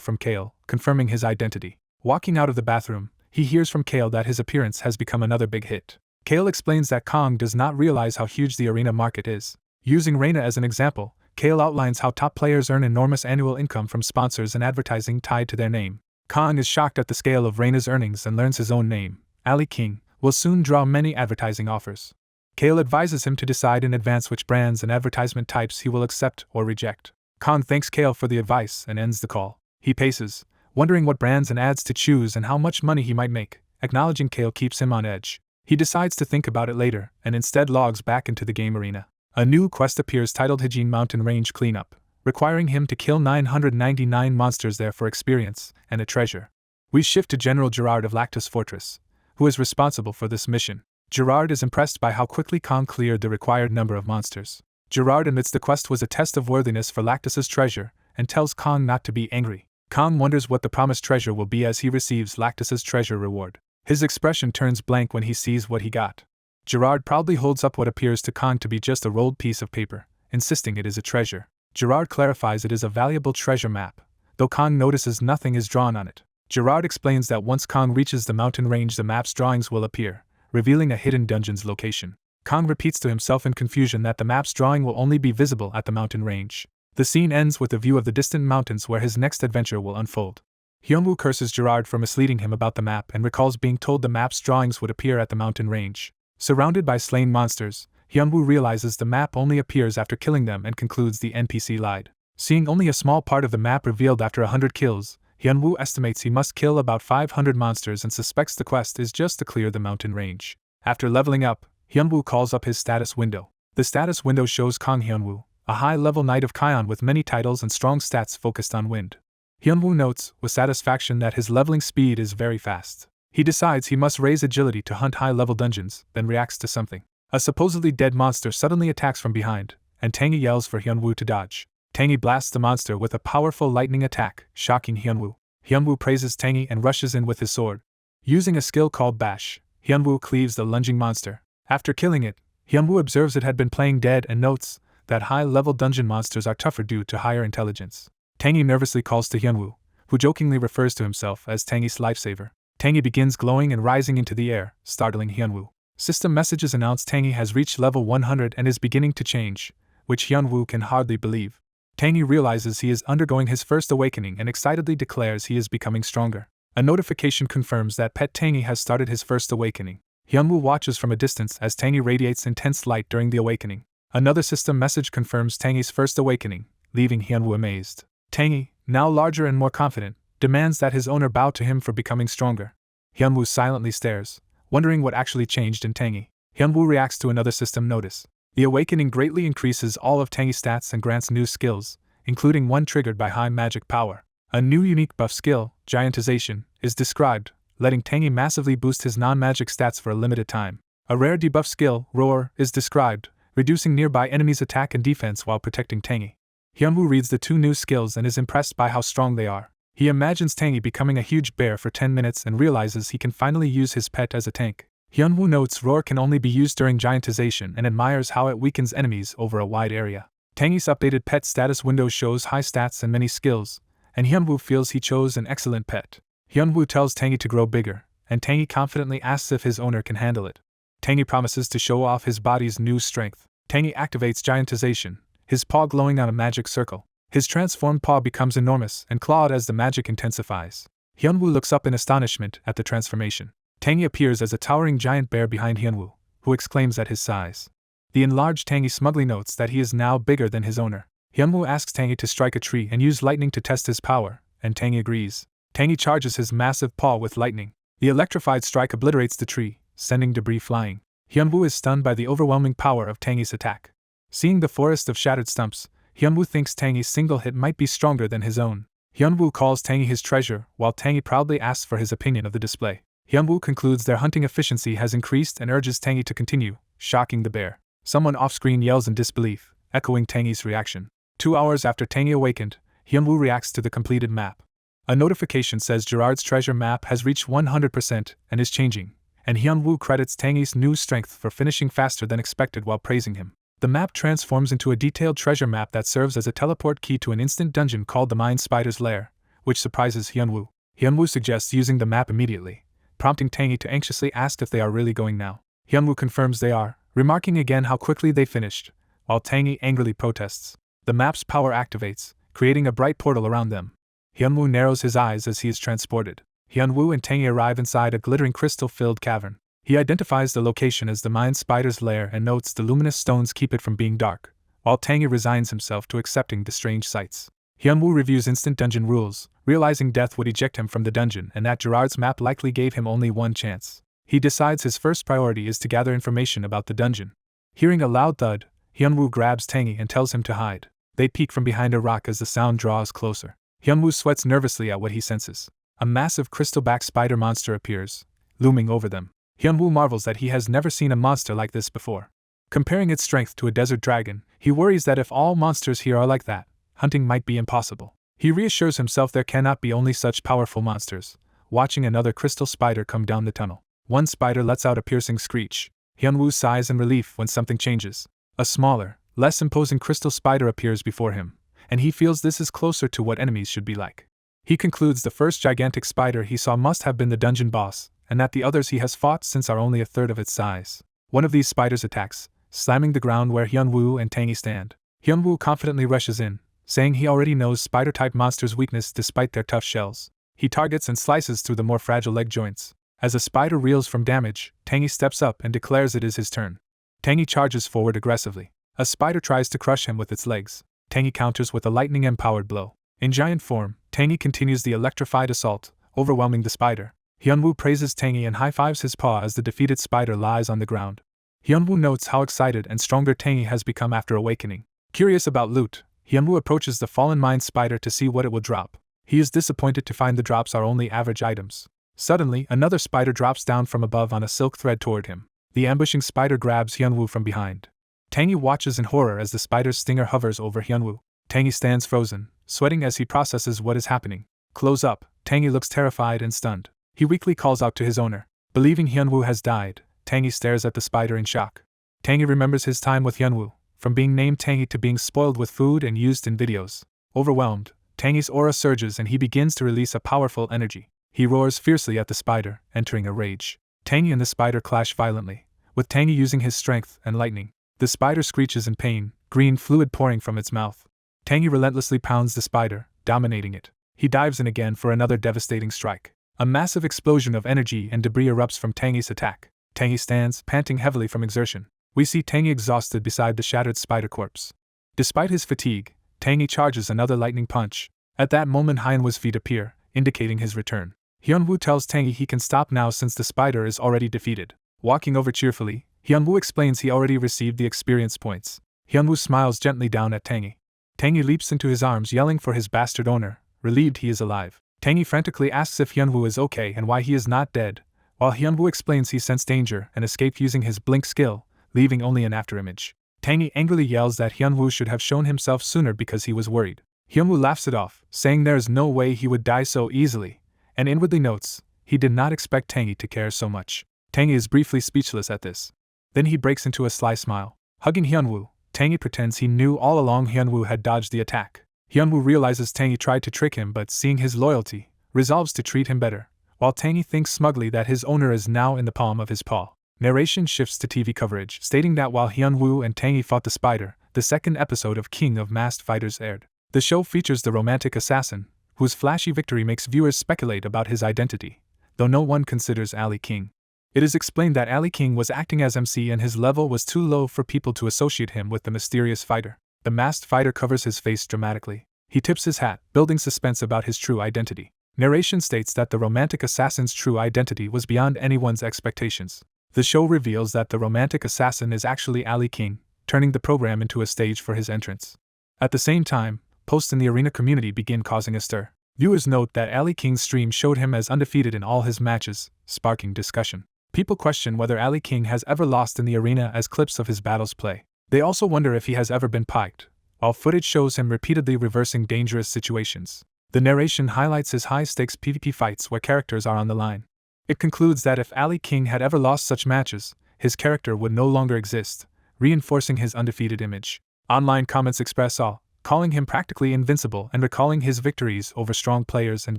from Kale, confirming his identity. Walking out of the bathroom, he hears from Kale that his appearance has become another big hit. Kale explains that Kong does not realize how huge the arena market is. Using Reina as an example, Kale outlines how top players earn enormous annual income from sponsors and advertising tied to their name. Kong is shocked at the scale of Reina's earnings and learns his own name, Alley King, will soon draw many advertising offers. Kale advises him to decide in advance which brands and advertisement types he will accept or reject. Kong thanks Kale for the advice and ends the call. He paces, wondering what brands and ads to choose and how much money he might make. Acknowledging Kale keeps him on edge. He decides to think about it later and instead logs back into the game arena. A new quest appears titled Hijin Mountain Range Cleanup, requiring him to kill 999 monsters there for experience and a treasure. We shift to General Gerard of Lactus Fortress, who is responsible for this mission. Gerard is impressed by how quickly Kong cleared the required number of monsters. Gerard admits the quest was a test of worthiness for Lactus's treasure and tells Kong not to be angry. Kong wonders what the promised treasure will be as he receives Lactus's treasure reward. His expression turns blank when he sees what he got. Gerard proudly holds up what appears to Kong to be just a rolled piece of paper, insisting it is a treasure. Gerard clarifies it is a valuable treasure map, though Kong notices nothing is drawn on it. Gerard explains that once Kong reaches the mountain range the map's drawings will appear, revealing a hidden dungeon's location. Kong repeats to himself in confusion that the map's drawing will only be visible at the mountain range. The scene ends with a view of the distant mountains where his next adventure will unfold. Hyunwoo curses Gerard for misleading him about the map and recalls being told the map's drawings would appear at the mountain range. Surrounded by slain monsters, Hyunwoo realizes the map only appears after killing them and concludes the NPC lied. Seeing only a small part of the map revealed after 100 kills, Hyunwoo estimates he must kill about 500 monsters and suspects the quest is just to clear the mountain range. After leveling up, Hyunwoo calls up his status window. The status window shows Kong Hyunwoo, a high-level knight of Kion with many titles and strong stats focused on wind. Hyunwoo notes, with satisfaction, that his leveling speed is very fast. He decides he must raise agility to hunt high-level dungeons, then reacts to something. A supposedly dead monster suddenly attacks from behind, and Tangy yells for Hyunwoo to dodge. Tangy blasts the monster with a powerful lightning attack, shocking Hyunwoo. Hyunwoo praises Tangy and rushes in with his sword. Using a skill called Bash, Hyunwoo cleaves the lunging monster. After killing it, Hyunwoo observes it had been playing dead and notes that high-level dungeon monsters are tougher due to higher intelligence. Tangy nervously calls to Hyunwoo, who jokingly refers to himself as Tangy's lifesaver. Tangy begins glowing and rising into the air, startling Hyunwoo. System messages announce Tangy has reached level 100 and is beginning to change, which Hyunwoo can hardly believe. Tangy realizes he is undergoing his first awakening and excitedly declares he is becoming stronger. A notification confirms that Pet Tangy has started his first awakening. Hyunwoo watches from a distance as Tangy radiates intense light during the awakening. Another system message confirms Tangy's first awakening, leaving Hyunwoo amazed. Tangy, now larger and more confident, demands that his owner bow to him for becoming stronger. Hyunwoo silently stares, wondering what actually changed in Tangy. Hyunwoo reacts to another system notice. The awakening greatly increases all of Tangy's stats and grants new skills, including one triggered by high magic power. A new unique buff skill, Giantization, is described, letting Tangy massively boost his non-magic stats for a limited time. A rare debuff skill, Roar, is described, reducing nearby enemies' attack and defense while protecting Tangy. Hyunwoo reads the two new skills and is impressed by how strong they are. He imagines Tangy becoming a huge bear for 10 minutes and realizes he can finally use his pet as a tank. Hyunwoo notes Roar can only be used during giantization and admires how it weakens enemies over a wide area. Tangy's updated pet status window shows high stats and many skills, and Hyunwoo feels he chose an excellent pet. Hyunwoo tells Tangy to grow bigger, and Tangy confidently asks if his owner can handle it. Tangy promises to show off his body's new strength. Tangy activates giantization, his paw glowing on a magic circle. His transformed paw becomes enormous and clawed as the magic intensifies. Hyunwoo looks up in astonishment at the transformation. Tangy appears as a towering giant bear behind Hyunwoo, who exclaims at his size. The enlarged Tangy smugly notes that he is now bigger than his owner. Hyunwoo asks Tangy to strike a tree and use lightning to test his power, and Tangy agrees. Tangy charges his massive paw with lightning. The electrified strike obliterates the tree, sending debris flying. Hyunwoo is stunned by the overwhelming power of Tangy's attack. Seeing the forest of shattered stumps, Hyunwoo thinks Tangy's single hit might be stronger than his own. Hyunwoo calls Tangy his treasure, while Tangy proudly asks for his opinion of the display. Hyunwoo concludes their hunting efficiency has increased and urges Tangy to continue, shocking the bear. Someone off-screen yells in disbelief, echoing Tangy's reaction. 2 hours after Tangy awakened, Hyunwoo reacts to the completed map. A notification says Gerard's treasure map has reached 100% and is changing, and Hyunwoo credits Tangy's new strength for finishing faster than expected while praising him. The map transforms into a detailed treasure map that serves as a teleport key to an instant dungeon called the Mind Spider's Lair, which surprises Hyunwoo. Hyunwoo suggests using the map immediately, prompting Tangy to anxiously ask if they are really going now. Hyunwoo confirms they are, remarking again how quickly they finished, while Tangy angrily protests. The map's power activates, creating a bright portal around them. Hyunwoo narrows his eyes as he is transported. Hyunwoo and Tangy arrive inside a glittering crystal-filled cavern. He identifies the location as the Mind Spider's lair and notes the luminous stones keep it from being dark, while Tangy resigns himself to accepting the strange sights. Hyunwoo reviews instant dungeon rules, realizing death would eject him from the dungeon and that Gerard's map likely gave him only one chance. He decides his first priority is to gather information about the dungeon. Hearing a loud thud, Hyunwoo grabs Tangy and tells him to hide. They peek from behind a rock as the sound draws closer. Hyunwoo sweats nervously at what he senses. A massive crystal-back spider monster appears, looming over them. Hyunwoo marvels that he has never seen a monster like this before. Comparing its strength to a desert dragon, he worries that if all monsters here are like that, hunting might be impossible. He reassures himself there cannot be only such powerful monsters, watching another crystal spider come down the tunnel. One spider lets out a piercing screech. Hyunwoo sighs in relief when something changes. A smaller, less imposing crystal spider appears before him, and he feels this is closer to what enemies should be like. He concludes the first gigantic spider he saw must have been the dungeon boss, and that the others he has fought since are only a third of its size. One of these spiders attacks, slamming the ground where Hyunwoo and Tangy stand. Hyunwoo confidently rushes in, saying he already knows spider-type monsters' weakness despite their tough shells. He targets and slices through the more fragile leg joints. As a spider reels from damage, Tangy steps up and declares it is his turn. Tangy charges forward aggressively. A spider tries to crush him with its legs. Tangy counters with a lightning-empowered blow. In giant form, Tangy continues the electrified assault, overwhelming the spider. Hyunwoo praises Tangy and high-fives his paw as the defeated spider lies on the ground. Hyunwoo notes how excited and stronger Tangy has become after awakening. Curious about loot, Hyunwoo approaches the fallen mind spider to see what it will drop. He is disappointed to find the drops are only average items. Suddenly, another spider drops down from above on a silk thread toward him. The ambushing spider grabs Hyunwoo from behind. Tangy watches in horror as the spider's stinger hovers over Hyunwoo. Tangy stands frozen, sweating as he processes what is happening. Close up, Tangy looks terrified and stunned. He weakly calls out to his owner. Believing Hyunwoo has died, Tangy stares at the spider in shock. Tangy remembers his time with Hyunwoo, from being named Tangy to being spoiled with food and used in videos. Overwhelmed, Tangy's aura surges and he begins to release a powerful energy. He roars fiercely at the spider, entering a rage. Tangy and the spider clash violently, with Tangy using his strength and lightning. The spider screeches in pain, green fluid pouring from its mouth. Tangy relentlessly pounds the spider, dominating it. He dives in again for another devastating strike. A massive explosion of energy and debris erupts from Tangy's attack. Tangy stands, panting heavily from exertion. We see Tangy exhausted beside the shattered spider corpse. Despite his fatigue, Tangy charges another lightning punch. At that moment Hyunwoo's feet appear, indicating his return. Hyunwoo tells Tangy he can stop now since the spider is already defeated. Walking over cheerfully, Hyunwoo explains he already received the experience points. Hyunwoo smiles gently down at Tangy. Tangy leaps into his arms yelling for his bastard owner, relieved he is alive. Tangy frantically asks if Hyunwoo is okay and why he is not dead, while Hyunwoo explains he sensed danger and escaped using his blink skill, leaving only an afterimage. Tangy angrily yells that Hyunwoo should have shown himself sooner because he was worried. Hyunwoo laughs it off, saying there is no way he would die so easily, and inwardly notes he did not expect Tangy to care so much. Tangy is briefly speechless at this. Then he breaks into a sly smile. Hugging Hyunwoo, Tangy pretends he knew all along Hyunwoo had dodged the attack. Hyunwoo realizes Tangy tried to trick him, but seeing his loyalty, resolves to treat him better, while Tangy thinks smugly that his owner is now in the palm of his paw. Narration shifts to TV coverage, stating that while Hyunwoo and Tangy fought the spider, the second episode of King of Masked Fighters aired. The show features the romantic assassin, whose flashy victory makes viewers speculate about his identity, though no one considers Ali King. It is explained that Ali King was acting as MC and his level was too low for people to associate him with the mysterious fighter. The masked fighter covers his face dramatically. He tips his hat, building suspense about his true identity. Narration states that the romantic assassin's true identity was beyond anyone's expectations. The show reveals that the romantic assassin is actually Ali King, turning the program into a stage for his entrance. At the same time, posts in the arena community begin causing a stir. Viewers note that Ali King's stream showed him as undefeated in all his matches, sparking discussion. People question whether Ali King has ever lost in the arena as clips of his battles play. They also wonder if he has ever been piked, while footage shows him repeatedly reversing dangerous situations. The narration highlights his high-stakes PvP fights where characters are on the line. It concludes that if Ali King had ever lost such matches, his character would no longer exist, reinforcing his undefeated image. Online comments express awe, calling him practically invincible and recalling his victories over strong players and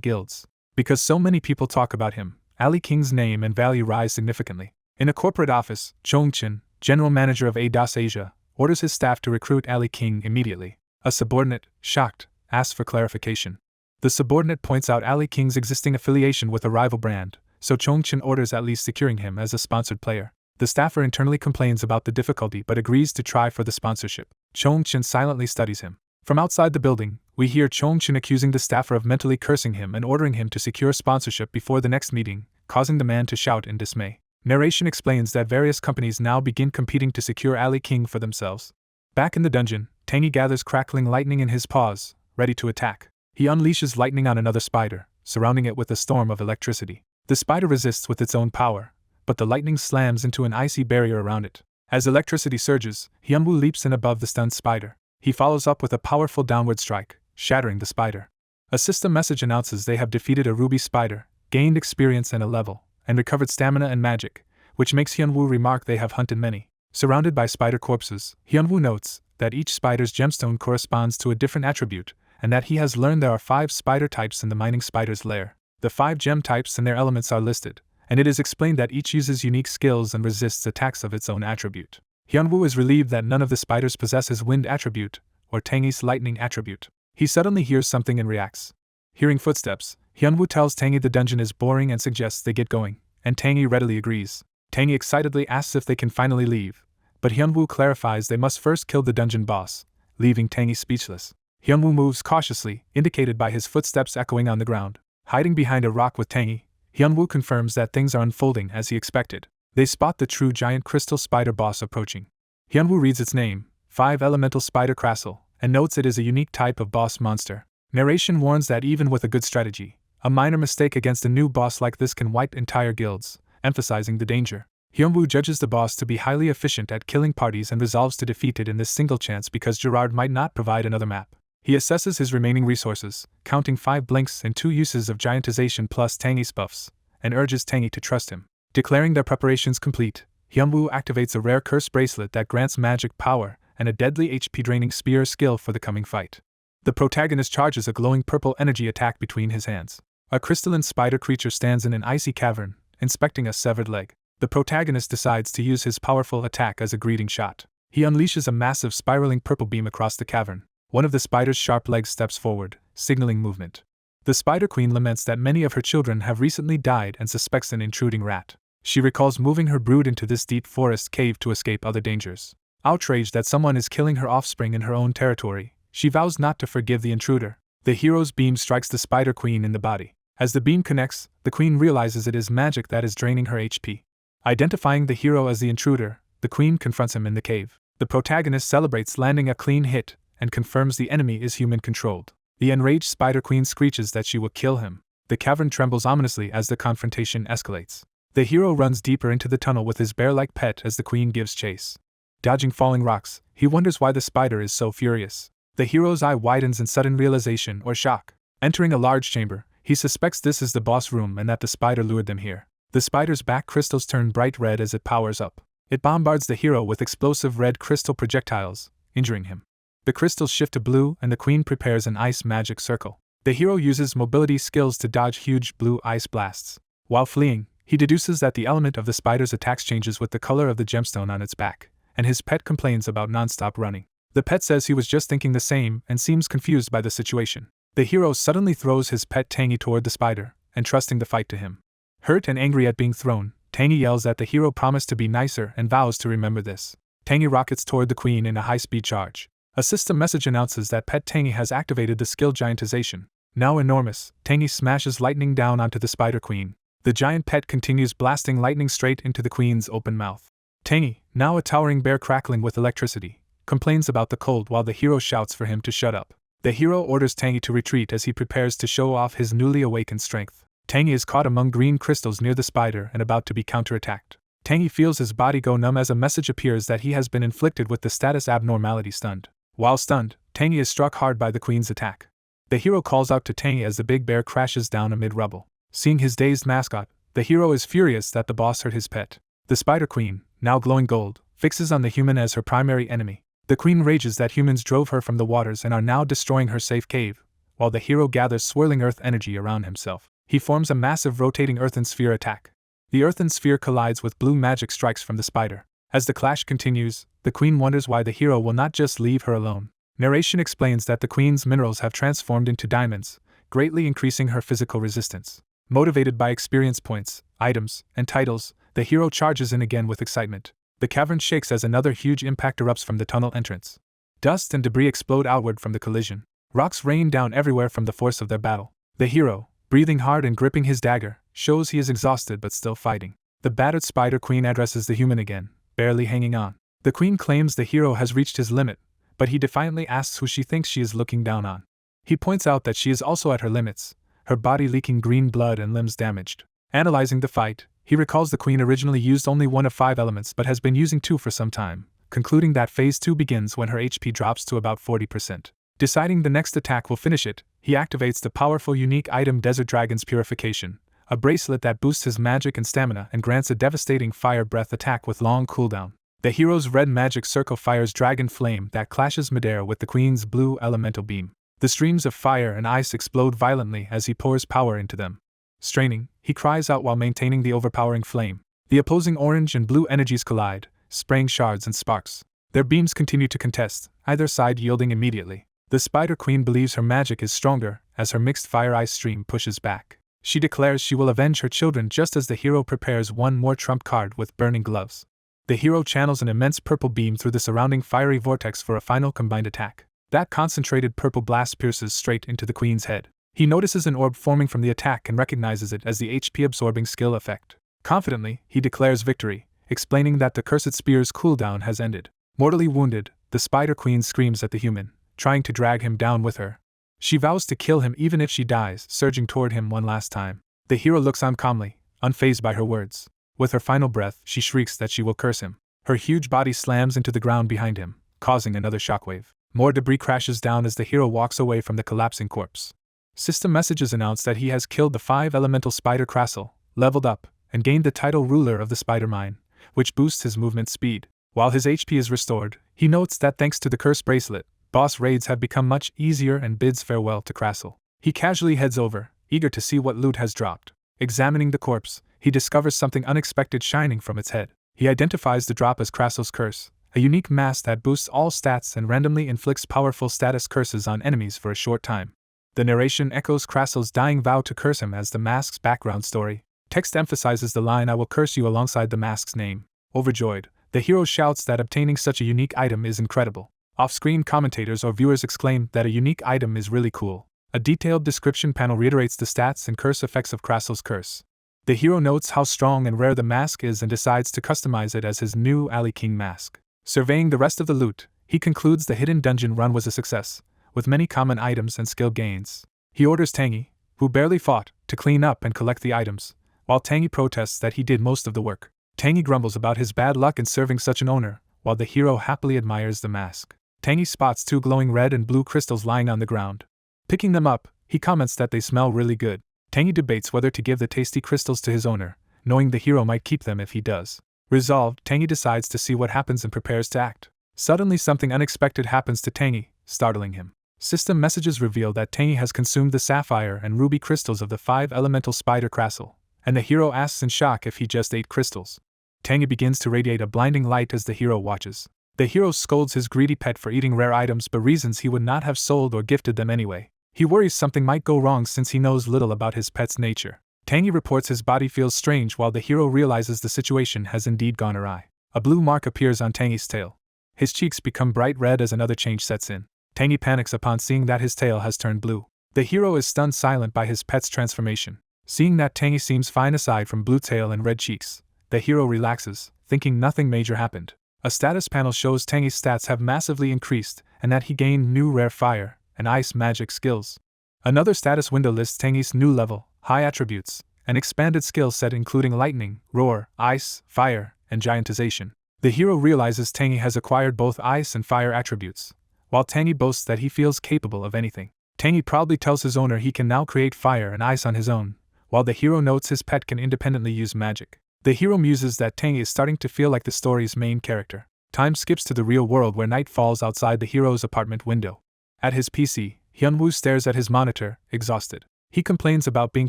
guilds. Because so many people talk about him, Ali King's name and value rise significantly. In a corporate office, Chong-chin, general manager of ADOS Asia, orders his staff to recruit Ali King immediately. A subordinate, shocked, asks for clarification. The subordinate points out Ali King's existing affiliation with a rival brand, so Chong-chin orders at least securing him as a sponsored player. The staffer internally complains about the difficulty but agrees to try for the sponsorship. Chong-chin silently studies him. From outside the building, we hear Chong-chin accusing the staffer of mentally cursing him and ordering him to secure sponsorship before the next meeting, causing the man to shout in dismay. Narration explains that various companies now begin competing to secure Ali King for themselves. Back in the dungeon, Tangy gathers crackling lightning in his paws, ready to attack. He unleashes lightning on another spider, surrounding it with a storm of electricity. The spider resists with its own power, but the lightning slams into an icy barrier around it. As electricity surges, Hyunwoo leaps in above the stunned spider. He follows up with a powerful downward strike, shattering the spider. A system message announces they have defeated a ruby spider, gained experience and a level, and recovered stamina and magic, which makes Hyunwoo remark they have hunted many. Surrounded by spider corpses, Hyunwoo notes that each spider's gemstone corresponds to a different attribute, and that he has learned there are 5 spider types in the mining spider's lair. The 5 gem types and their elements are listed, and it is explained that each uses unique skills and resists attacks of its own attribute. Hyunwoo is relieved that none of the spiders possesses wind attribute, or Tangy's lightning attribute. He suddenly hears something and reacts. Hearing footsteps, Hyunwoo tells Tangy the dungeon is boring and suggests they get going, and Tangy readily agrees. Tangy excitedly asks if they can finally leave, but Hyunwoo clarifies they must first kill the dungeon boss, leaving Tangy speechless. Hyunwoo moves cautiously, indicated by his footsteps echoing on the ground. Hiding behind a rock with Tangy, Hyunwoo confirms that things are unfolding as he expected. They spot the true giant crystal spider boss approaching. Hyunwoo reads its name, 5 elemental spider Crassel, and notes it is a unique type of boss monster. Narration warns that even with a good strategy, a minor mistake against a new boss like this can wipe entire guilds, emphasizing the danger. Hyunwoo judges the boss to be highly efficient at killing parties and resolves to defeat it in this single chance because Gerard might not provide another map. He assesses his remaining resources, counting 5 blinks and 2 uses of giantization plus Tangy's buffs, and urges Tangy to trust him. Declaring their preparations complete, Hyunwoo activates a rare curse bracelet that grants magic power and a deadly HP-draining spear skill for the coming fight. The protagonist charges a glowing purple energy attack between his hands. A crystalline spider creature stands in an icy cavern, inspecting a severed leg. The protagonist decides to use his powerful attack as a greeting shot. He unleashes a massive spiraling purple beam across the cavern. One of the spider's sharp legs steps forward, signaling movement. The Spider Queen laments that many of her children have recently died and suspects an intruding rat. She recalls moving her brood into this deep forest cave to escape other dangers. Outraged that someone is killing her offspring in her own territory, she vows not to forgive the intruder. The hero's beam strikes the Spider Queen in the body. As the beam connects, the queen realizes it is magic that is draining her HP. Identifying the hero as the intruder, the queen confronts him in the cave. The protagonist celebrates landing a clean hit, and confirms the enemy is human-controlled. The enraged Spider Queen screeches that she will kill him. The cavern trembles ominously as the confrontation escalates. The hero runs deeper into the tunnel with his bear-like pet as the queen gives chase. Dodging falling rocks, he wonders why the spider is so furious. The hero's eye widens in sudden realization or shock. Entering a large chamber, he suspects this is the boss room and that the spider lured them here. The spider's back crystals turn bright red as it powers up. It bombards the hero with explosive red crystal projectiles, injuring him. The crystals shift to blue and the queen prepares an ice magic circle. The hero uses mobility skills to dodge huge blue ice blasts. While fleeing, he deduces that the element of the spider's attacks changes with the color of the gemstone on its back, and his pet complains about non-stop running. The pet says he was just thinking the same and seems confused by the situation. The hero suddenly throws his pet Tangy toward the spider, entrusting the fight to him. Hurt and angry at being thrown, Tangy yells that the hero promised to be nicer and vows to remember this. Tangy rockets toward the queen in a high-speed charge. A system message announces that Pet Tangy has activated the skill Giantization. Now enormous, Tangy smashes lightning down onto the spider queen. The giant pet continues blasting lightning straight into the queen's open mouth. Tangy, now a towering bear crackling with electricity, complains about the cold while the hero shouts for him to shut up. The hero orders Tangy to retreat as he prepares to show off his newly awakened strength. Tangy is caught among green crystals near the spider and about to be counterattacked. Tangy feels his body go numb as a message appears that he has been inflicted with the status abnormality stunned. While stunned, Tangy is struck hard by the queen's attack. The hero calls out to Tangy as the big bear crashes down amid rubble. Seeing his dazed mascot, the hero is furious that the boss hurt his pet. The spider queen, now glowing gold, fixes on the human as her primary enemy. The queen rages that humans drove her from the waters and are now destroying her safe cave, while the hero gathers swirling earth energy around himself. He forms a massive rotating earthen sphere attack. The earthen sphere collides with blue magic strikes from the spider. As the clash continues, the queen wonders why the hero will not just leave her alone. Narration explains that the queen's minerals have transformed into diamonds, greatly increasing her physical resistance. Motivated by experience points, items, and titles, the hero charges in again with excitement. The cavern shakes as another huge impact erupts from the tunnel entrance. Dust and debris explode outward from the collision. Rocks rain down everywhere from the force of their battle. The hero, breathing hard and gripping his dagger, shows he is exhausted but still fighting. The battered spider queen addresses the human again, barely hanging on. The queen claims the hero has reached his limit, but he defiantly asks who she thinks she is looking down on. He points out that she is also at her limits, her body leaking green blood and limbs damaged. Analyzing the fight, he recalls the queen originally used only one of 5 elements but has been using 2 for some time, concluding that phase 2 begins when her HP drops to about 40%. Deciding the next attack will finish it, he activates the powerful unique item Desert Dragon's Purification, a bracelet that boosts his magic and stamina and grants a devastating fire breath attack with long cooldown. The hero's red magic circle fires dragon flame that clashes midair with the queen's blue elemental beam. The streams of fire and ice explode violently as he pours power into them. Straining, he cries out while maintaining the overpowering flame. The opposing orange and blue energies collide, spraying shards and sparks. Their beams continue to contest, either side yielding immediately. The Spider Queen believes her magic is stronger as her mixed fire-ice stream pushes back. She declares she will avenge her children just as the hero prepares one more trump card with burning gloves. The hero channels an immense purple beam through the surrounding fiery vortex for a final combined attack. That concentrated purple blast pierces straight into the queen's head. He notices an orb forming from the attack and recognizes it as the HP-absorbing skill effect. Confidently, he declares victory, explaining that the cursed spear's cooldown has ended. Mortally wounded, the Spider Queen screams at the human, trying to drag him down with her. She vows to kill him even if she dies, surging toward him one last time. The hero looks on calmly, unfazed by her words. With her final breath, she shrieks that she will curse him. Her huge body slams into the ground behind him, causing another shockwave. More debris crashes down as the hero walks away from the collapsing corpse. System messages announce that he has killed the 5-elemental spider Crassel, leveled up, and gained the title Ruler of the Spider Mine, which boosts his movement speed. While his HP is restored, he notes that thanks to the curse bracelet, boss raids have become much easier and bids farewell to Crassel. He casually heads over, eager to see what loot has dropped. Examining the corpse, he discovers something unexpected shining from its head. He identifies the drop as Crassel's curse, a unique mask that boosts all stats and randomly inflicts powerful status curses on enemies for a short time. The narration echoes Crassel's dying vow to curse him as the mask's background story. Text emphasizes the line "I will curse you" alongside the mask's name. Overjoyed, the hero shouts that obtaining such a unique item is incredible. Off-screen commentators or viewers exclaim that a unique item is really cool. A detailed description panel reiterates the stats and curse effects of Crassel's curse. The hero notes how strong and rare the mask is and decides to customize it as his new Alley King mask. Surveying the rest of the loot, he concludes the hidden dungeon run was a success, with many common items and skill gains. He orders Tangy, who barely fought, to clean up and collect the items, while Tangy protests that he did most of the work. Tangy grumbles about his bad luck in serving such an owner, while the hero happily admires the mask. Tangy spots 2 glowing red and blue crystals lying on the ground. Picking them up, he comments that they smell really good. Tangy debates whether to give the tasty crystals to his owner, knowing the hero might keep them if he does. Resolved, Tangy decides to see what happens and prepares to act. Suddenly something unexpected happens to Tangy, startling him. System messages reveal that Tangy has consumed the sapphire and ruby crystals of the 5-elemental spider crystal, and the hero asks in shock if he just ate crystals. Tangy begins to radiate a blinding light as the hero watches. The hero scolds his greedy pet for eating rare items but reasons he would not have sold or gifted them anyway. He worries something might go wrong since he knows little about his pet's nature. Tangy reports his body feels strange while the hero realizes the situation has indeed gone awry. A blue mark appears on Tangy's tail. His cheeks become bright red as another change sets in. Tangy panics upon seeing that his tail has turned blue. The hero is stunned silent by his pet's transformation. Seeing that Tangy seems fine aside from blue tail and red cheeks, the hero relaxes, thinking nothing major happened. A status panel shows Tangy's stats have massively increased and that he gained new rare fire and ice magic skills. Another status window lists Tangy's new level, high attributes, an expanded skill set including lightning, roar, ice, fire, and giantization. The hero realizes Tangy has acquired both ice and fire attributes, while Tangy boasts that he feels capable of anything. Tangy proudly tells his owner he can now create fire and ice on his own, while the hero notes his pet can independently use magic. The hero muses that Tangy is starting to feel like the story's main character. Time skips to the real world where night falls outside the hero's apartment window. At his PC, Hyunwoo stares at his monitor, exhausted. He complains about being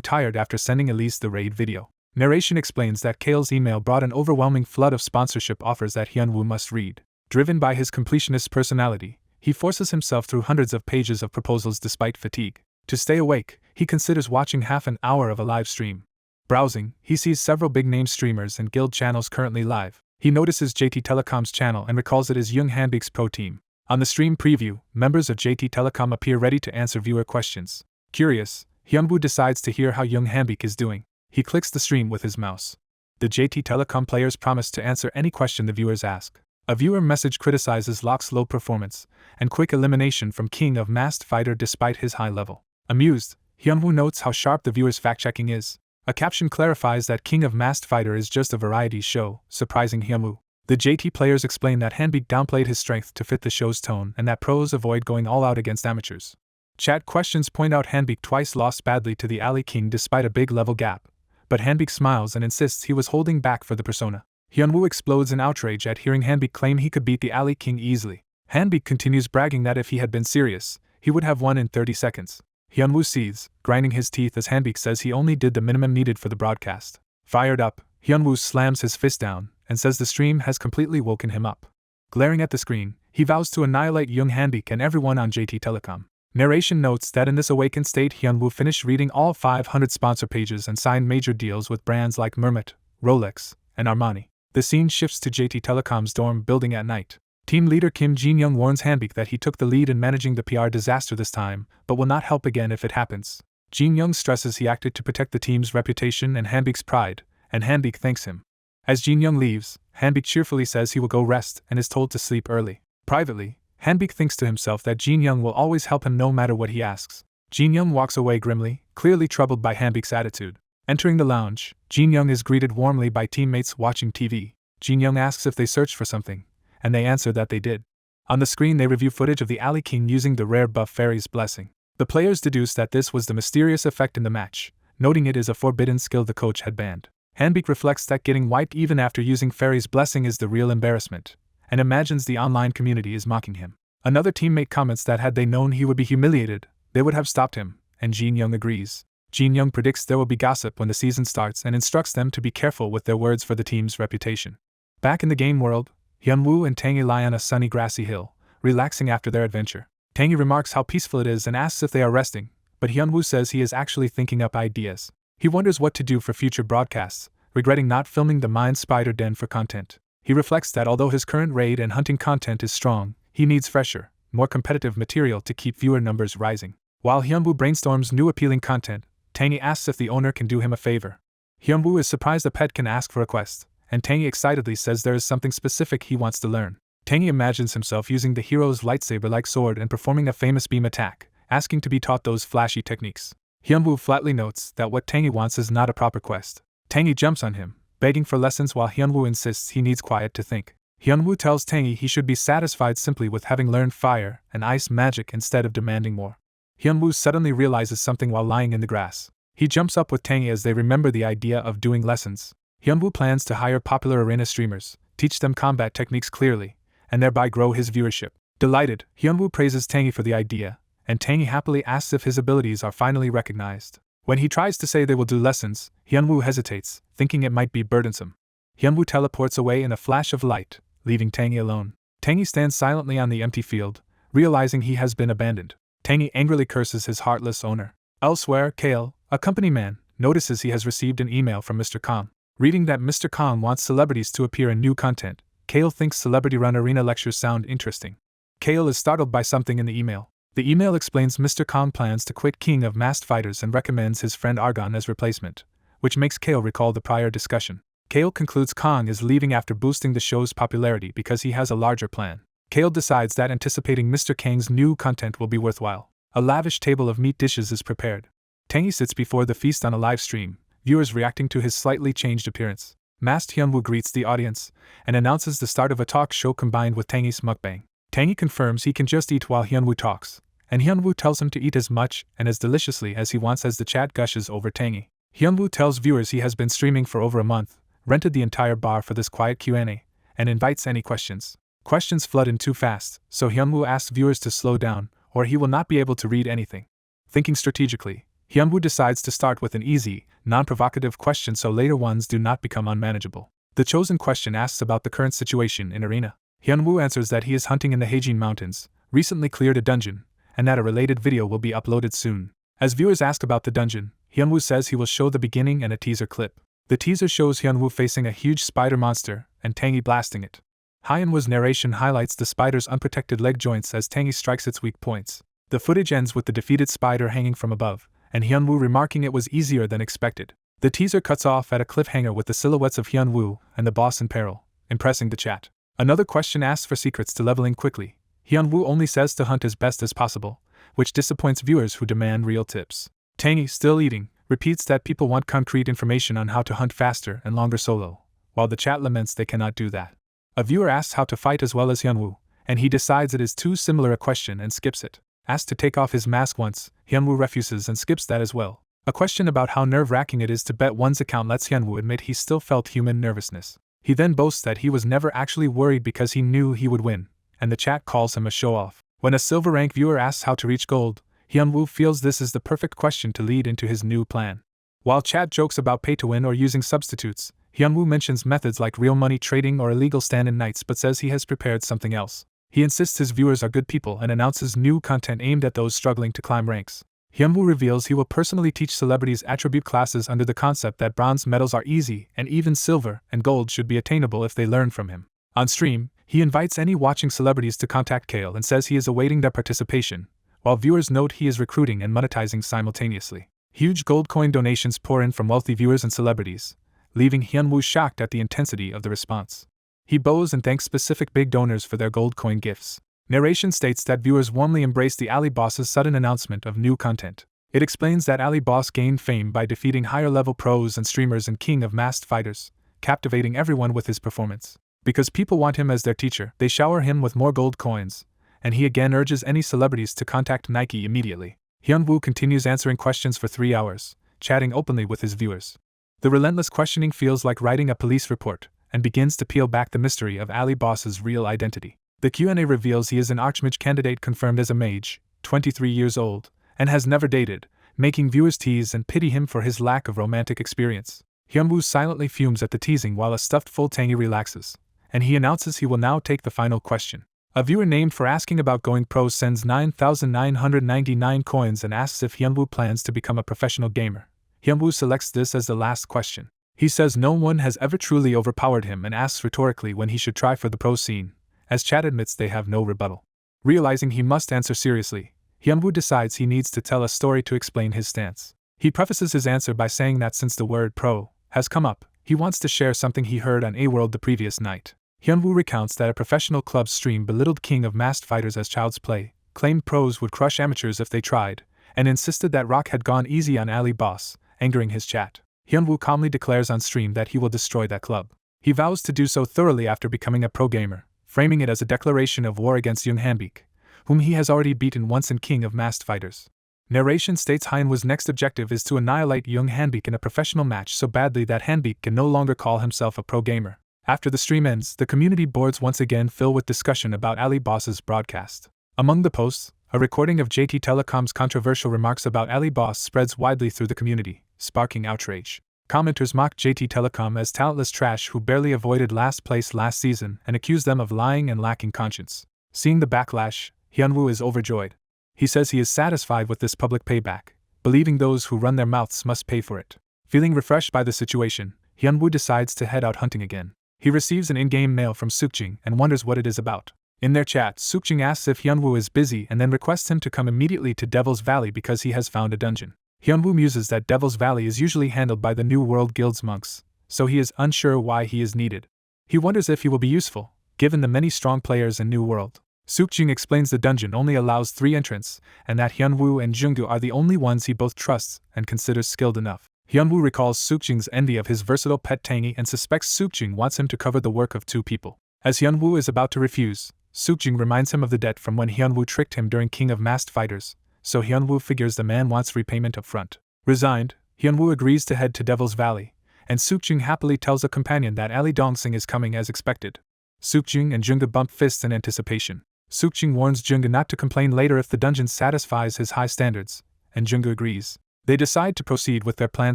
tired after sending Elise the raid video. Narration explains that Kale's email brought an overwhelming flood of sponsorship offers that Hyunwoo must read. Driven by his completionist personality, he forces himself through hundreds of pages of proposals despite fatigue. To stay awake, he considers watching half an hour of a live stream. Browsing, he sees several big-name streamers and guild channels currently live. He notices JT Telecom's channel and recalls it as Young Hanbik's pro team. On the stream preview, members of JT Telecom appear ready to answer viewer questions. Curious, Hyunwoo decides to hear how Young Hanbik is doing. He clicks the stream with his mouse. The JT Telecom players promise to answer any question the viewers ask. A viewer message criticizes Locke's low performance and quick elimination from King of Masked Fighter despite his high level. Amused, Hyunwoo notes how sharp the viewer's fact-checking is. A caption clarifies that King of Masked Fighter is just a variety show, surprising Hyunwoo. The JT players explain that Hanbik downplayed his strength to fit the show's tone and that pros avoid going all out against amateurs. Chat questions point out Hanbik twice lost badly to the Alley King despite a big level gap, but Hanbik smiles and insists he was holding back for the persona. Hyunwoo explodes in outrage at hearing Hanbik claim he could beat the Alley King easily. Hanbik continues bragging that if he had been serious, he would have won in 30 seconds. Hyunwoo seethes, grinding his teeth as Hanbik says he only did the minimum needed for the broadcast. Fired up, Hyunwoo slams his fist down and says the stream has completely woken him up. Glaring at the screen, he vows to annihilate Young Hanbik and everyone on JT Telecom. Narration notes that in this awakened state Hyunwoo finished reading all 500 sponsor pages and signed major deals with brands like Mermet, Rolex, and Armani. The scene shifts to JT Telecom's dorm building at night. Team leader Kim Jin-young warns Hanbik that he took the lead in managing the PR disaster this time, but will not help again if it happens. Jin-young stresses he acted to protect the team's reputation and Hanbik's pride, and Hanbik thanks him. As Jin-young leaves, Hanbik cheerfully says he will go rest and is told to sleep early. Privately, Hanbik thinks to himself that Jin-young will always help him no matter what he asks. Jin-young walks away grimly, clearly troubled by Hanbik's attitude. Entering the lounge, Jin-young is greeted warmly by teammates watching TV. Jin-young asks if they searched for something, and they answer that they did. On the screen they review footage of the Alley King using the rare buff Fairy's Blessing. The players deduce that this was the mysterious effect in the match, noting it is a forbidden skill the coach had banned. Hanbik reflects that getting wiped even after using Fairy's Blessing is the real embarrassment, and imagines the online community is mocking him. Another teammate comments that had they known he would be humiliated, they would have stopped him, and Jin-young agrees. Jin-young predicts there will be gossip when the season starts and instructs them to be careful with their words for the team's reputation. Back in the game world, Hyunwoo and Tangy lie on a sunny grassy hill, relaxing after their adventure. Tangy remarks how peaceful it is and asks if they are resting, but Hyunwoo says he is actually thinking up ideas. He wonders what to do for future broadcasts, regretting not filming the Mind Spider Den for content. He reflects that although his current raid and hunting content is strong, he needs fresher, more competitive material to keep viewer numbers rising. While Hyunwoo brainstorms new appealing content, Tangy asks if the owner can do him a favor. Hyunwoo is surprised a pet can ask for a quest, and Tangy excitedly says there is something specific he wants to learn. Tangy imagines himself using the hero's lightsaber-like sword and performing a famous beam attack, asking to be taught those flashy techniques. Hyunwoo flatly notes that what Tangy wants is not a proper quest. Tangy jumps on him, begging for lessons while Hyunwoo insists he needs quiet to think. Hyunwoo tells Tangy he should be satisfied simply with having learned fire and ice magic instead of demanding more. Hyunwoo suddenly realizes something while lying in the grass. He jumps up with Tangy as they remember the idea of doing lessons. Hyunwoo plans to hire popular arena streamers, teach them combat techniques clearly, and thereby grow his viewership. Delighted, Hyunwoo praises Tangy for the idea, and Tangy happily asks if his abilities are finally recognized. When he tries to say they will do lessons, Hyunwoo hesitates, thinking it might be burdensome. Hyunwoo teleports away in a flash of light, leaving Tangy alone. Tangy stands silently on the empty field, realizing he has been abandoned. Tangy angrily curses his heartless owner. Elsewhere, Kale, a company man, notices he has received an email from Mr. Kong. Reading that Mr. Kong wants celebrities to appear in new content, Kale thinks celebrity-run arena lectures sound interesting. Kale is startled by something in the email. The email explains Mr. Kong plans to quit King of Masked Fighters and recommends his friend Argon as replacement, which makes Kale recall the prior discussion. Kale concludes Kong is leaving after boosting the show's popularity because he has a larger plan. Kale decides that anticipating Mr. Kang's new content will be worthwhile. A lavish table of meat dishes is prepared. Tangy sits before the feast on a live stream, viewers reacting to his slightly changed appearance. Masked Hyunwoo greets the audience and announces the start of a talk show combined with Tangy's mukbang. Tangy confirms he can just eat while Hyunwoo talks, and Hyunwoo tells him to eat as much and as deliciously as he wants as the chat gushes over Tangy. Hyunwoo tells viewers he has been streaming for over a month, rented the entire bar for this quiet Q&A, and invites any questions. Questions flood in too fast, so Hyunwoo asks viewers to slow down, or he will not be able to read anything. Thinking strategically, Hyunwoo decides to start with an easy, non-provocative question so later ones do not become unmanageable. The chosen question asks about the current situation in Arena. Hyunwoo answers that he is hunting in the Haejin Mountains, recently cleared a dungeon, and that a related video will be uploaded soon. As viewers ask about the dungeon, Hyunwoo says he will show the beginning and a teaser clip. The teaser shows Hyunwoo facing a huge spider monster, and Tangy blasting it. Hyunwoo's narration highlights the spider's unprotected leg joints as Tangy strikes its weak points. The footage ends with the defeated spider hanging from above, and Hyunwoo remarking it was easier than expected. The teaser cuts off at a cliffhanger with the silhouettes of Hyunwoo and the boss in peril, impressing the chat. Another question asks for secrets to leveling quickly. Hyunwoo only says to hunt as best as possible, which disappoints viewers who demand real tips. Tangy, still eating, repeats that people want concrete information on how to hunt faster and longer solo, while the chat laments they cannot do that. A viewer asks how to fight as well as Hyunwoo, and he decides it is too similar a question and skips it. Asked to take off his mask once, Hyunwoo refuses and skips that as well. A question about how nerve-wracking it is to bet one's account lets Hyunwoo admit he still felt human nervousness. He then boasts that he was never actually worried because he knew he would win, and the chat calls him a show-off. When a silver rank viewer asks how to reach gold, Hyunwoo feels this is the perfect question to lead into his new plan. While chat jokes about pay-to-win or using substitutes, Hyunwoo mentions methods like real money trading or illegal stand-in nights but says he has prepared something else. He insists his viewers are good people and announces new content aimed at those struggling to climb ranks. Hyunwoo reveals he will personally teach celebrities attribute classes under the concept that bronze medals are easy and even silver and gold should be attainable if they learn from him. On stream, he invites any watching celebrities to contact Kale and says he is awaiting their participation, while viewers note he is recruiting and monetizing simultaneously. Huge gold coin donations pour in from wealthy viewers and celebrities, leaving Hyunwoo shocked at the intensity of the response. He bows and thanks specific big donors for their gold coin gifts. Narration states that viewers warmly embrace the Ali Boss's sudden announcement of new content. It explains that Ali Boss gained fame by defeating higher-level pros and streamers in King of Masked Fighters, captivating everyone with his performance. Because people want him as their teacher, they shower him with more gold coins, and he again urges any celebrities to contact Nike immediately. Hyunwoo continues answering questions for 3 hours, chatting openly with his viewers. The relentless questioning feels like writing a police report, and begins to peel back the mystery of Ali Boss's real identity. The Q&A reveals he is an archmage candidate confirmed as a mage, 23 years old, and has never dated, making viewers tease and pity him for his lack of romantic experience. Hyunwoo silently fumes at the teasing while a stuffed full Tangy relaxes, and he announces he will now take the final question. A viewer named for asking about going pro sends 9,999 coins and asks if Hyunwoo plans to become a professional gamer. Hyunwoo selects this as the last question. He says no one has ever truly overpowered him and asks rhetorically when he should try for the pro scene, as chat admits they have no rebuttal. Realizing he must answer seriously, Hyunwoo decides he needs to tell a story to explain his stance. He prefaces his answer by saying that since the word pro has come up, he wants to share something he heard on A-World the previous night. Hyunwoo recounts that a professional club stream belittled King of Masked Fighters as child's play, claimed pros would crush amateurs if they tried, and insisted that Rock had gone easy on Ali Boss, angering his chat. Hyunwoo calmly declares on stream that he will destroy that club. He vows to do so thoroughly after becoming a pro gamer, framing it as a declaration of war against Young Hanbik, whom he has already beaten once in King of Masked Fighters. Narration states Hyunwoo's next objective is to annihilate Young Hanbik in a professional match so badly that Hanbik can no longer call himself a pro gamer. After the stream ends, the community boards once again fill with discussion about Ali Boss's broadcast. Among the posts, a recording of JT Telecom's controversial remarks about Ali Boss spreads widely through the community, sparking outrage. Commenters mock JT Telecom as talentless trash who barely avoided last place last season and accuse them of lying and lacking conscience. Seeing the backlash, Hyunwoo is overjoyed. He says he is satisfied with this public payback, believing those who run their mouths must pay for it. Feeling refreshed by the situation, Hyunwoo decides to head out hunting again. He receives an in-game mail from Sukjing and wonders what it is about. In their chat, Sukjing asks if Hyunwoo is busy and then requests him to come immediately to Devil's Valley because he has found a dungeon. Hyunwoo muses that Devil's Valley is usually handled by the New World Guild's monks, so he is unsure why he is needed. He wonders if he will be useful, given the many strong players in New World. Sukjing explains the dungeon only allows 3 entrants, and that Hyunwoo and Junggu are the only ones he both trusts and considers skilled enough. Hyunwoo recalls Sukjing's envy of his versatile pet Tangy and suspects Sukjing wants him to cover the work of 2 people. As Hyunwoo is about to refuse, Sukjing reminds him of the debt from when Hyunwoo tricked him during King of Masked Fighters, so Hyunwoo figures the man wants repayment up front. Resigned, Hyunwoo agrees to head to Devil's Valley, and Sukjing happily tells a companion that Ali Dongsing is coming as expected. Sukjing and Junggu bump fists in anticipation. Sukjing warns Junggu not to complain later if the dungeon satisfies his high standards, and Junggu agrees. They decide to proceed with their plan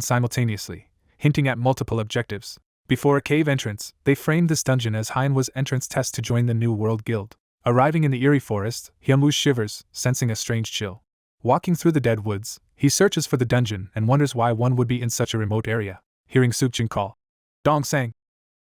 simultaneously, hinting at multiple objectives. Before a cave entrance, they framed this dungeon as Hyunwoo's entrance test to join the New World Guild. Arriving in the eerie forest, Hyunwoo shivers, sensing a strange chill. Walking through the dead woods, he searches for the dungeon and wonders why one would be in such a remote area. Hearing Sukjing call, "Dongsang!"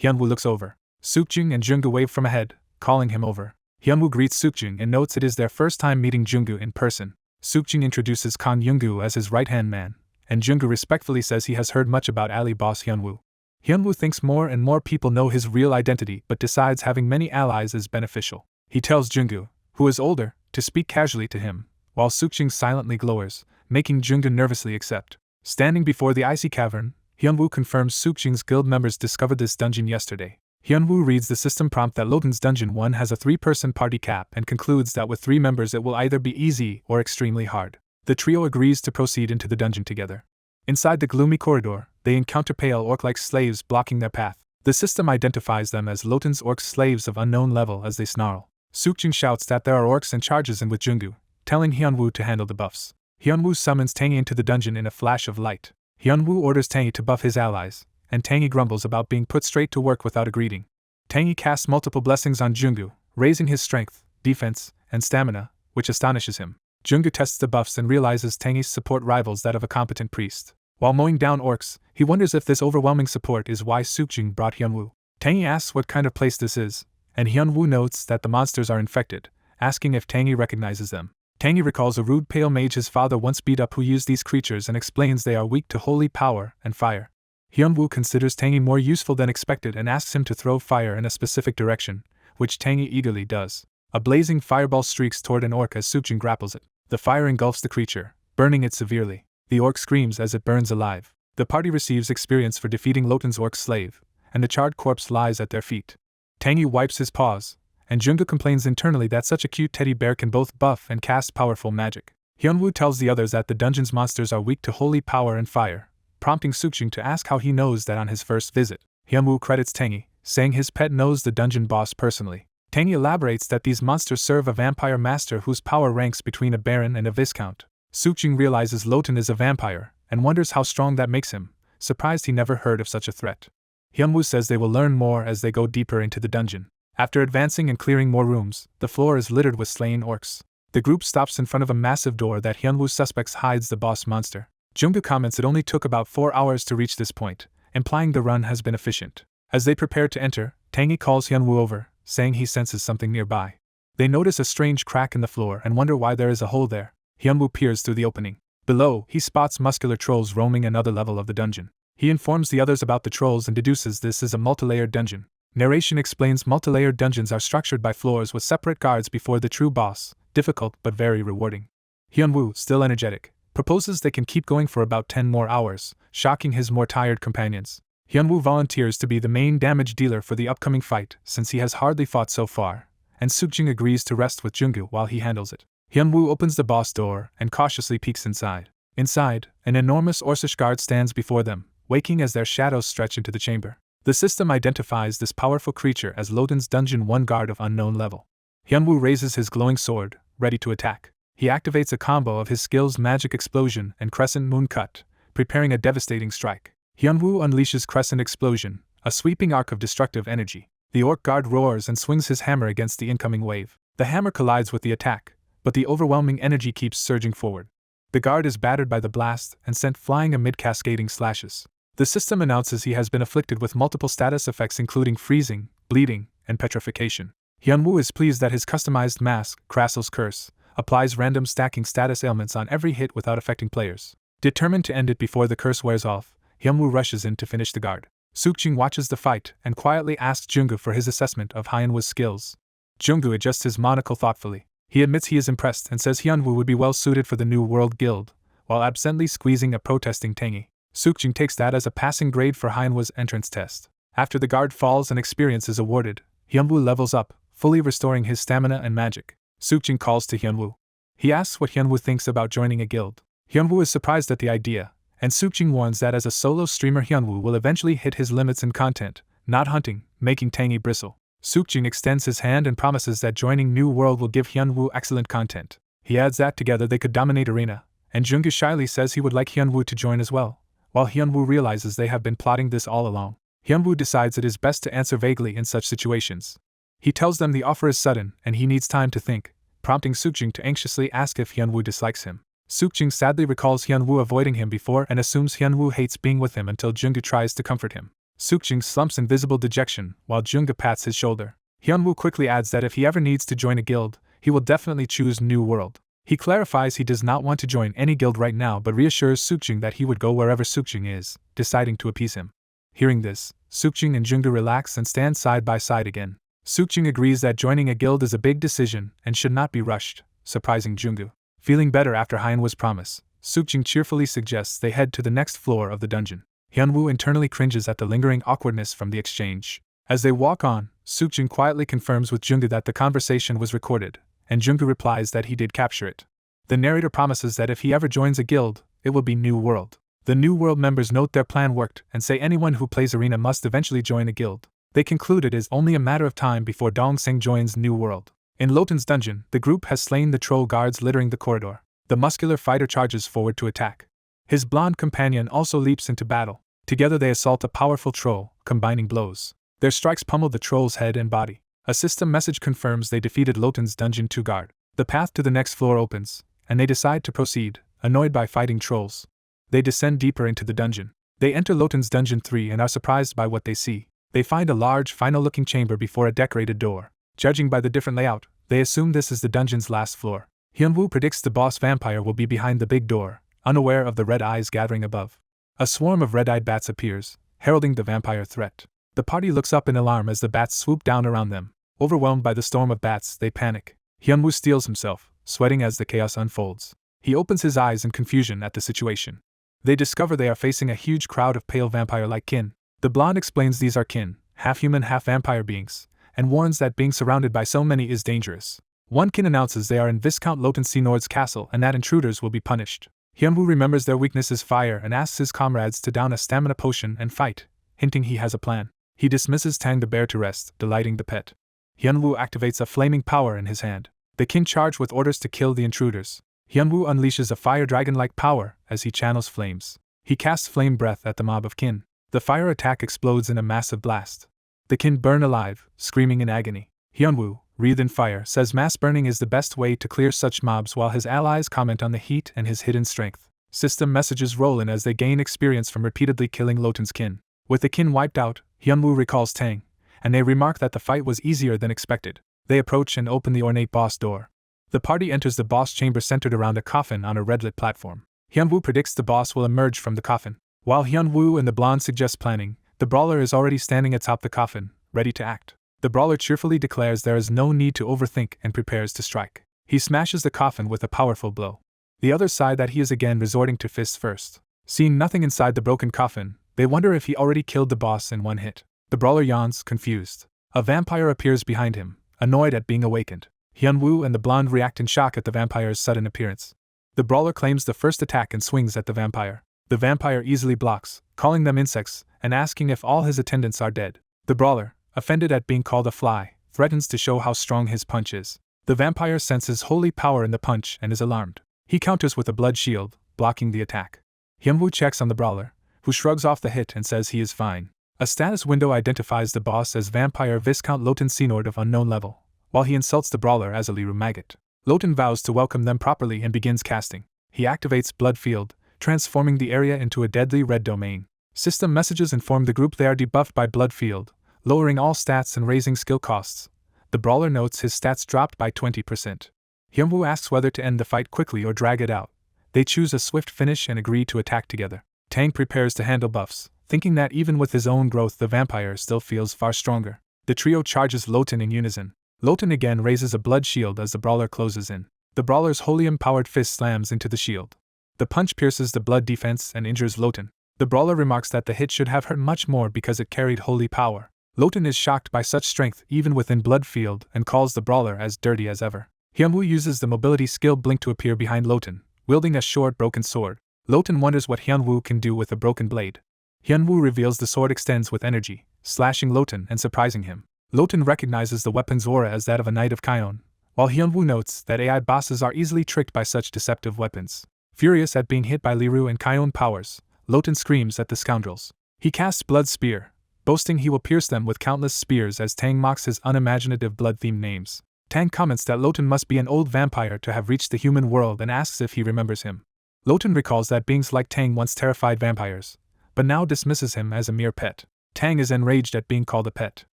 Hyunwoo looks over. Sukjing and Junggu wave from ahead, calling him over. Hyunwoo greets Sukjing and notes it is their first time meeting Junggu in person. Sukjing introduces Kan Younggu as his right-hand man, and Junggu respectfully says he has heard much about Ali Boss Hyunwoo. Hyunwoo thinks more and more people know his real identity but decides having many allies is beneficial. He tells Junggu, who is older, to speak casually to him, while Sukjing silently glowers, making Junggu nervously accept. Standing before the icy cavern, Hyunwoo confirms Sukjing's guild members discovered this dungeon yesterday. Hyunwoo reads the system prompt that Lotan's Dungeon 1 has a 3-person party cap and concludes that with 3 members it will either be easy or extremely hard. The trio agrees to proceed into the dungeon together. Inside the gloomy corridor, they encounter pale orc-like slaves blocking their path. The system identifies them as Lotan's orc slaves of unknown level as they snarl. Sukjing shouts that there are orcs and charges in with Junggu, telling Hyunwoo to handle the buffs. Hyunwoo summons Tangy into the dungeon in a flash of light. Hyunwoo orders Tangy to buff his allies, and Tangy grumbles about being put straight to work without a greeting. Tangy casts multiple blessings on Junggu, raising his strength, defense, and stamina, which astonishes him. Junggu tests the buffs and realizes Tangy's support rivals that of a competent priest. While mowing down orcs, he wonders if this overwhelming support is why Sukjing brought Hyunwoo. Tangy asks what kind of place this is, and Hyunwoo notes that the monsters are infected, asking if Tangy recognizes them. Tangy recalls a rude pale mage his father once beat up who used these creatures and explains they are weak to holy power and fire. Hyunwoo considers Tangy more useful than expected and asks him to throw fire in a specific direction, which Tangy eagerly does. A blazing fireball streaks toward an orc as Sukjing grapples it. The fire engulfs the creature, burning it severely. The orc screams as it burns alive. The party receives experience for defeating Lotan's orc slave, and the charred corpse lies at their feet. Tangy wipes his paws, and Junggu complains internally that such a cute teddy bear can both buff and cast powerful magic. Hyunwoo tells the others that the dungeon's monsters are weak to holy power and fire, prompting Sukjing to ask how he knows that on his first visit. Hyunwoo credits Tangy, saying his pet knows the dungeon boss personally. Tangy elaborates that these monsters serve a vampire master whose power ranks between a baron and a viscount. Sukjing realizes Lotan is a vampire, and wonders how strong that makes him, surprised he never heard of such a threat. Hyunwoo says they will learn more as they go deeper into the dungeon. After advancing and clearing more rooms, the floor is littered with slain orcs. The group stops in front of a massive door that Hyunwoo suspects hides the boss monster. Junggu comments it only took about 4 hours to reach this point, implying the run has been efficient. As they prepare to enter, Tangy calls Hyunwoo over, saying he senses something nearby. They notice a strange crack in the floor and wonder why there is a hole there. Hyunwoo peers through the opening. Below, he spots muscular trolls roaming another level of the dungeon. He informs the others about the trolls and deduces this is a multi-layered dungeon. Narration explains multi-layered dungeons are structured by floors with separate guards before the true boss, difficult but very rewarding. Hyunwoo, still energetic, proposes they can keep going for about 10 more hours, shocking his more tired companions. Hyunwoo volunteers to be the main damage dealer for the upcoming fight since he has hardly fought so far, and Sukjing agrees to rest with Junggu while he handles it. Hyunwoo opens the boss door and cautiously peeks inside. Inside, an enormous Orcish guard stands before them, waking as their shadows stretch into the chamber. The system identifies this powerful creature as Loden's Dungeon 1 guard of unknown level. Hyunwoo raises his glowing sword, ready to attack. He activates a combo of his skills Magic Explosion and Crescent Moon Cut, preparing a devastating strike. Hyunwoo unleashes Crescent Explosion, a sweeping arc of destructive energy. The orc guard roars and swings his hammer against the incoming wave. The hammer collides with the attack, but the overwhelming energy keeps surging forward. The guard is battered by the blast and sent flying amid cascading slashes. The system announces he has been afflicted with multiple status effects including freezing, bleeding, and petrification. Hyunwoo is pleased that his customized mask, Crassel's Curse, applies random stacking status ailments on every hit without affecting players. Determined to end it before the curse wears off, Hyunwoo rushes in to finish the guard. Sukjing watches the fight and quietly asks Junggu for his assessment of Hyunwoo's skills. Junggu adjusts his monocle thoughtfully. He admits he is impressed and says Hyunwoo would be well suited for the New World Guild, while absently squeezing a protesting Tangy. Sukjing takes that as a passing grade for Hyunwoo's entrance test. After the guard falls and experience is awarded, Hyunwoo levels up, fully restoring his stamina and magic. Sukjing calls to Hyunwoo. He asks what Hyunwoo thinks about joining a guild. Hyunwoo is surprised at the idea, and Sukjing warns that as a solo streamer Hyunwoo will eventually hit his limits in content, not hunting, making Tangy bristle. Sukjing extends his hand and promises that joining New World will give Hyunwoo excellent content. He adds that together they could dominate arena, and Junggu shyly says he would like Hyunwoo to join as well, while Hyunwoo realizes they have been plotting this all along. Hyunwoo decides it is best to answer vaguely in such situations. He tells them the offer is sudden and he needs time to think, prompting Sukjing to anxiously ask if Hyunwoo dislikes him. Sukjing sadly recalls Hyunwoo avoiding him before and assumes Hyunwoo hates being with him until Junggu tries to comfort him. Sukjing slumps in visible dejection while Junggu pats his shoulder. Hyunwoo quickly adds that if he ever needs to join a guild, he will definitely choose New World. He clarifies he does not want to join any guild right now but reassures Sukjing that he would go wherever Sukjing is, deciding to appease him. Hearing this, Sukjing and Junggu relax and stand side by side again. Sukjing agrees that joining a guild is a big decision and should not be rushed, surprising Junggu. Feeling better after Hyunwoo's promise, Sukjing cheerfully suggests they head to the next floor of the dungeon. Hyunwoo internally cringes at the lingering awkwardness from the exchange. As they walk on, Sukjing quietly confirms with Junggu that the conversation was recorded, and Junggu replies that he did capture it. The narrator promises that if he ever joins a guild, it will be New World. The New World members note their plan worked and say anyone who plays Arena must eventually join a guild. They conclude it is only a matter of time before Dongseng joins New World. In Loten's dungeon, the group has slain the troll guards littering the corridor. The muscular fighter charges forward to attack. His blonde companion also leaps into battle. Together they assault a powerful troll, combining blows. Their strikes pummel the troll's head and body. A system message confirms they defeated Loten's Dungeon 2 guard. The path to the next floor opens, and they decide to proceed, annoyed by fighting trolls. They descend deeper into the dungeon. They enter Loten's Dungeon 3 and are surprised by what they see. They find a large, final-looking chamber before a decorated door. Judging by the different layout, they assume this is the dungeon's last floor. Hyunwoo predicts the boss vampire will be behind the big door, unaware of the red eyes gathering above. A swarm of red-eyed bats appears, heralding the vampire threat. The party looks up in alarm as the bats swoop down around them. Overwhelmed by the storm of bats, they panic. Hyunwoo steels himself, sweating as the chaos unfolds. He opens his eyes in confusion at the situation. They discover they are facing a huge crowd of pale vampire-like kin. The blonde explains these are kin, half-human half-vampire beings, and warns that being surrounded by so many is dangerous. One kin announces they are in Viscount Loten Seanord's castle and that intruders will be punished. Hyunwoo remembers their weakness is fire and asks his comrades to down a stamina potion and fight, hinting he has a plan. He dismisses Tang the bear to rest, delighting the pet. Hyunwoo activates a flaming power in his hand. The kin charge with orders to kill the intruders. Hyunwoo unleashes a fire dragon-like power as he channels flames. He casts flame breath at the mob of kin. The fire attack explodes in a massive blast. The kin burn alive, screaming in agony. Hyunwoo, wreathed in fire, says mass burning is the best way to clear such mobs while his allies comment on the heat and his hidden strength. System messages roll in as they gain experience from repeatedly killing Loten's kin. With the kin wiped out, Hyunwoo recalls Tang, and they remark that the fight was easier than expected. They approach and open the ornate boss door. The party enters the boss chamber centered around a coffin on a red-lit platform. Hyunwoo predicts the boss will emerge from the coffin. While Hyunwoo and the blonde suggest planning, the brawler is already standing atop the coffin, ready to act. The brawler cheerfully declares there is no need to overthink and prepares to strike. He smashes the coffin with a powerful blow. The others sigh that he is again resorting to fists first. Seeing nothing inside the broken coffin, they wonder if he already killed the boss in one hit. The brawler yawns, confused. A vampire appears behind him, annoyed at being awakened. Hyunwoo and the blonde react in shock at the vampire's sudden appearance. The brawler claims the first attack and swings at the vampire. The vampire easily blocks, calling them insects, and asking if all his attendants are dead. The brawler, offended at being called a fly, threatens to show how strong his punch is. The vampire senses holy power in the punch and is alarmed. He counters with a blood shield, blocking the attack. Hyunwoo checks on the brawler, who shrugs off the hit and says he is fine. A status window identifies the boss as Vampire Viscount Loten Senord of unknown level, while he insults the brawler as a Liru maggot. Loten vows to welcome them properly and begins casting. He activates Blood Field, transforming the area into a deadly red domain. System messages inform the group they are debuffed by Blood Field, lowering all stats and raising skill costs. The brawler notes his stats dropped by 20%. Hyunwoo asks whether to end the fight quickly or drag it out. They choose a swift finish and agree to attack together. Tang prepares to handle buffs, thinking that even with his own growth the vampire still feels far stronger. The trio charges Loten in unison. Loten again raises a blood shield as the brawler closes in. The brawler's holium-powered fist slams into the shield. The punch pierces the blood defense and injures Loten. The brawler remarks that the hit should have hurt much more because it carried holy power. Loten is shocked by such strength even within Blood Field and calls the brawler as dirty as ever. Hyunwoo uses the mobility skill Blink to appear behind Loten, wielding a short broken sword. Loten wonders what Hyunwoo can do with a broken blade. Hyunwoo reveals the sword extends with energy, slashing Loten and surprising him. Loten recognizes the weapon's aura as that of a Knight of Kion, while Hyunwoo notes that AI bosses are easily tricked by such deceptive weapons. Furious at being hit by Liru and Kion powers, Loten screams at the scoundrels. He casts Blood Spear, boasting he will pierce them with countless spears as Tang mocks his unimaginative blood-themed names. Tang comments that Loten must be an old vampire to have reached the human world and asks if he remembers him. Loten recalls that beings like Tang once terrified vampires, but now dismisses him as a mere pet. Tang is enraged at being called a pet.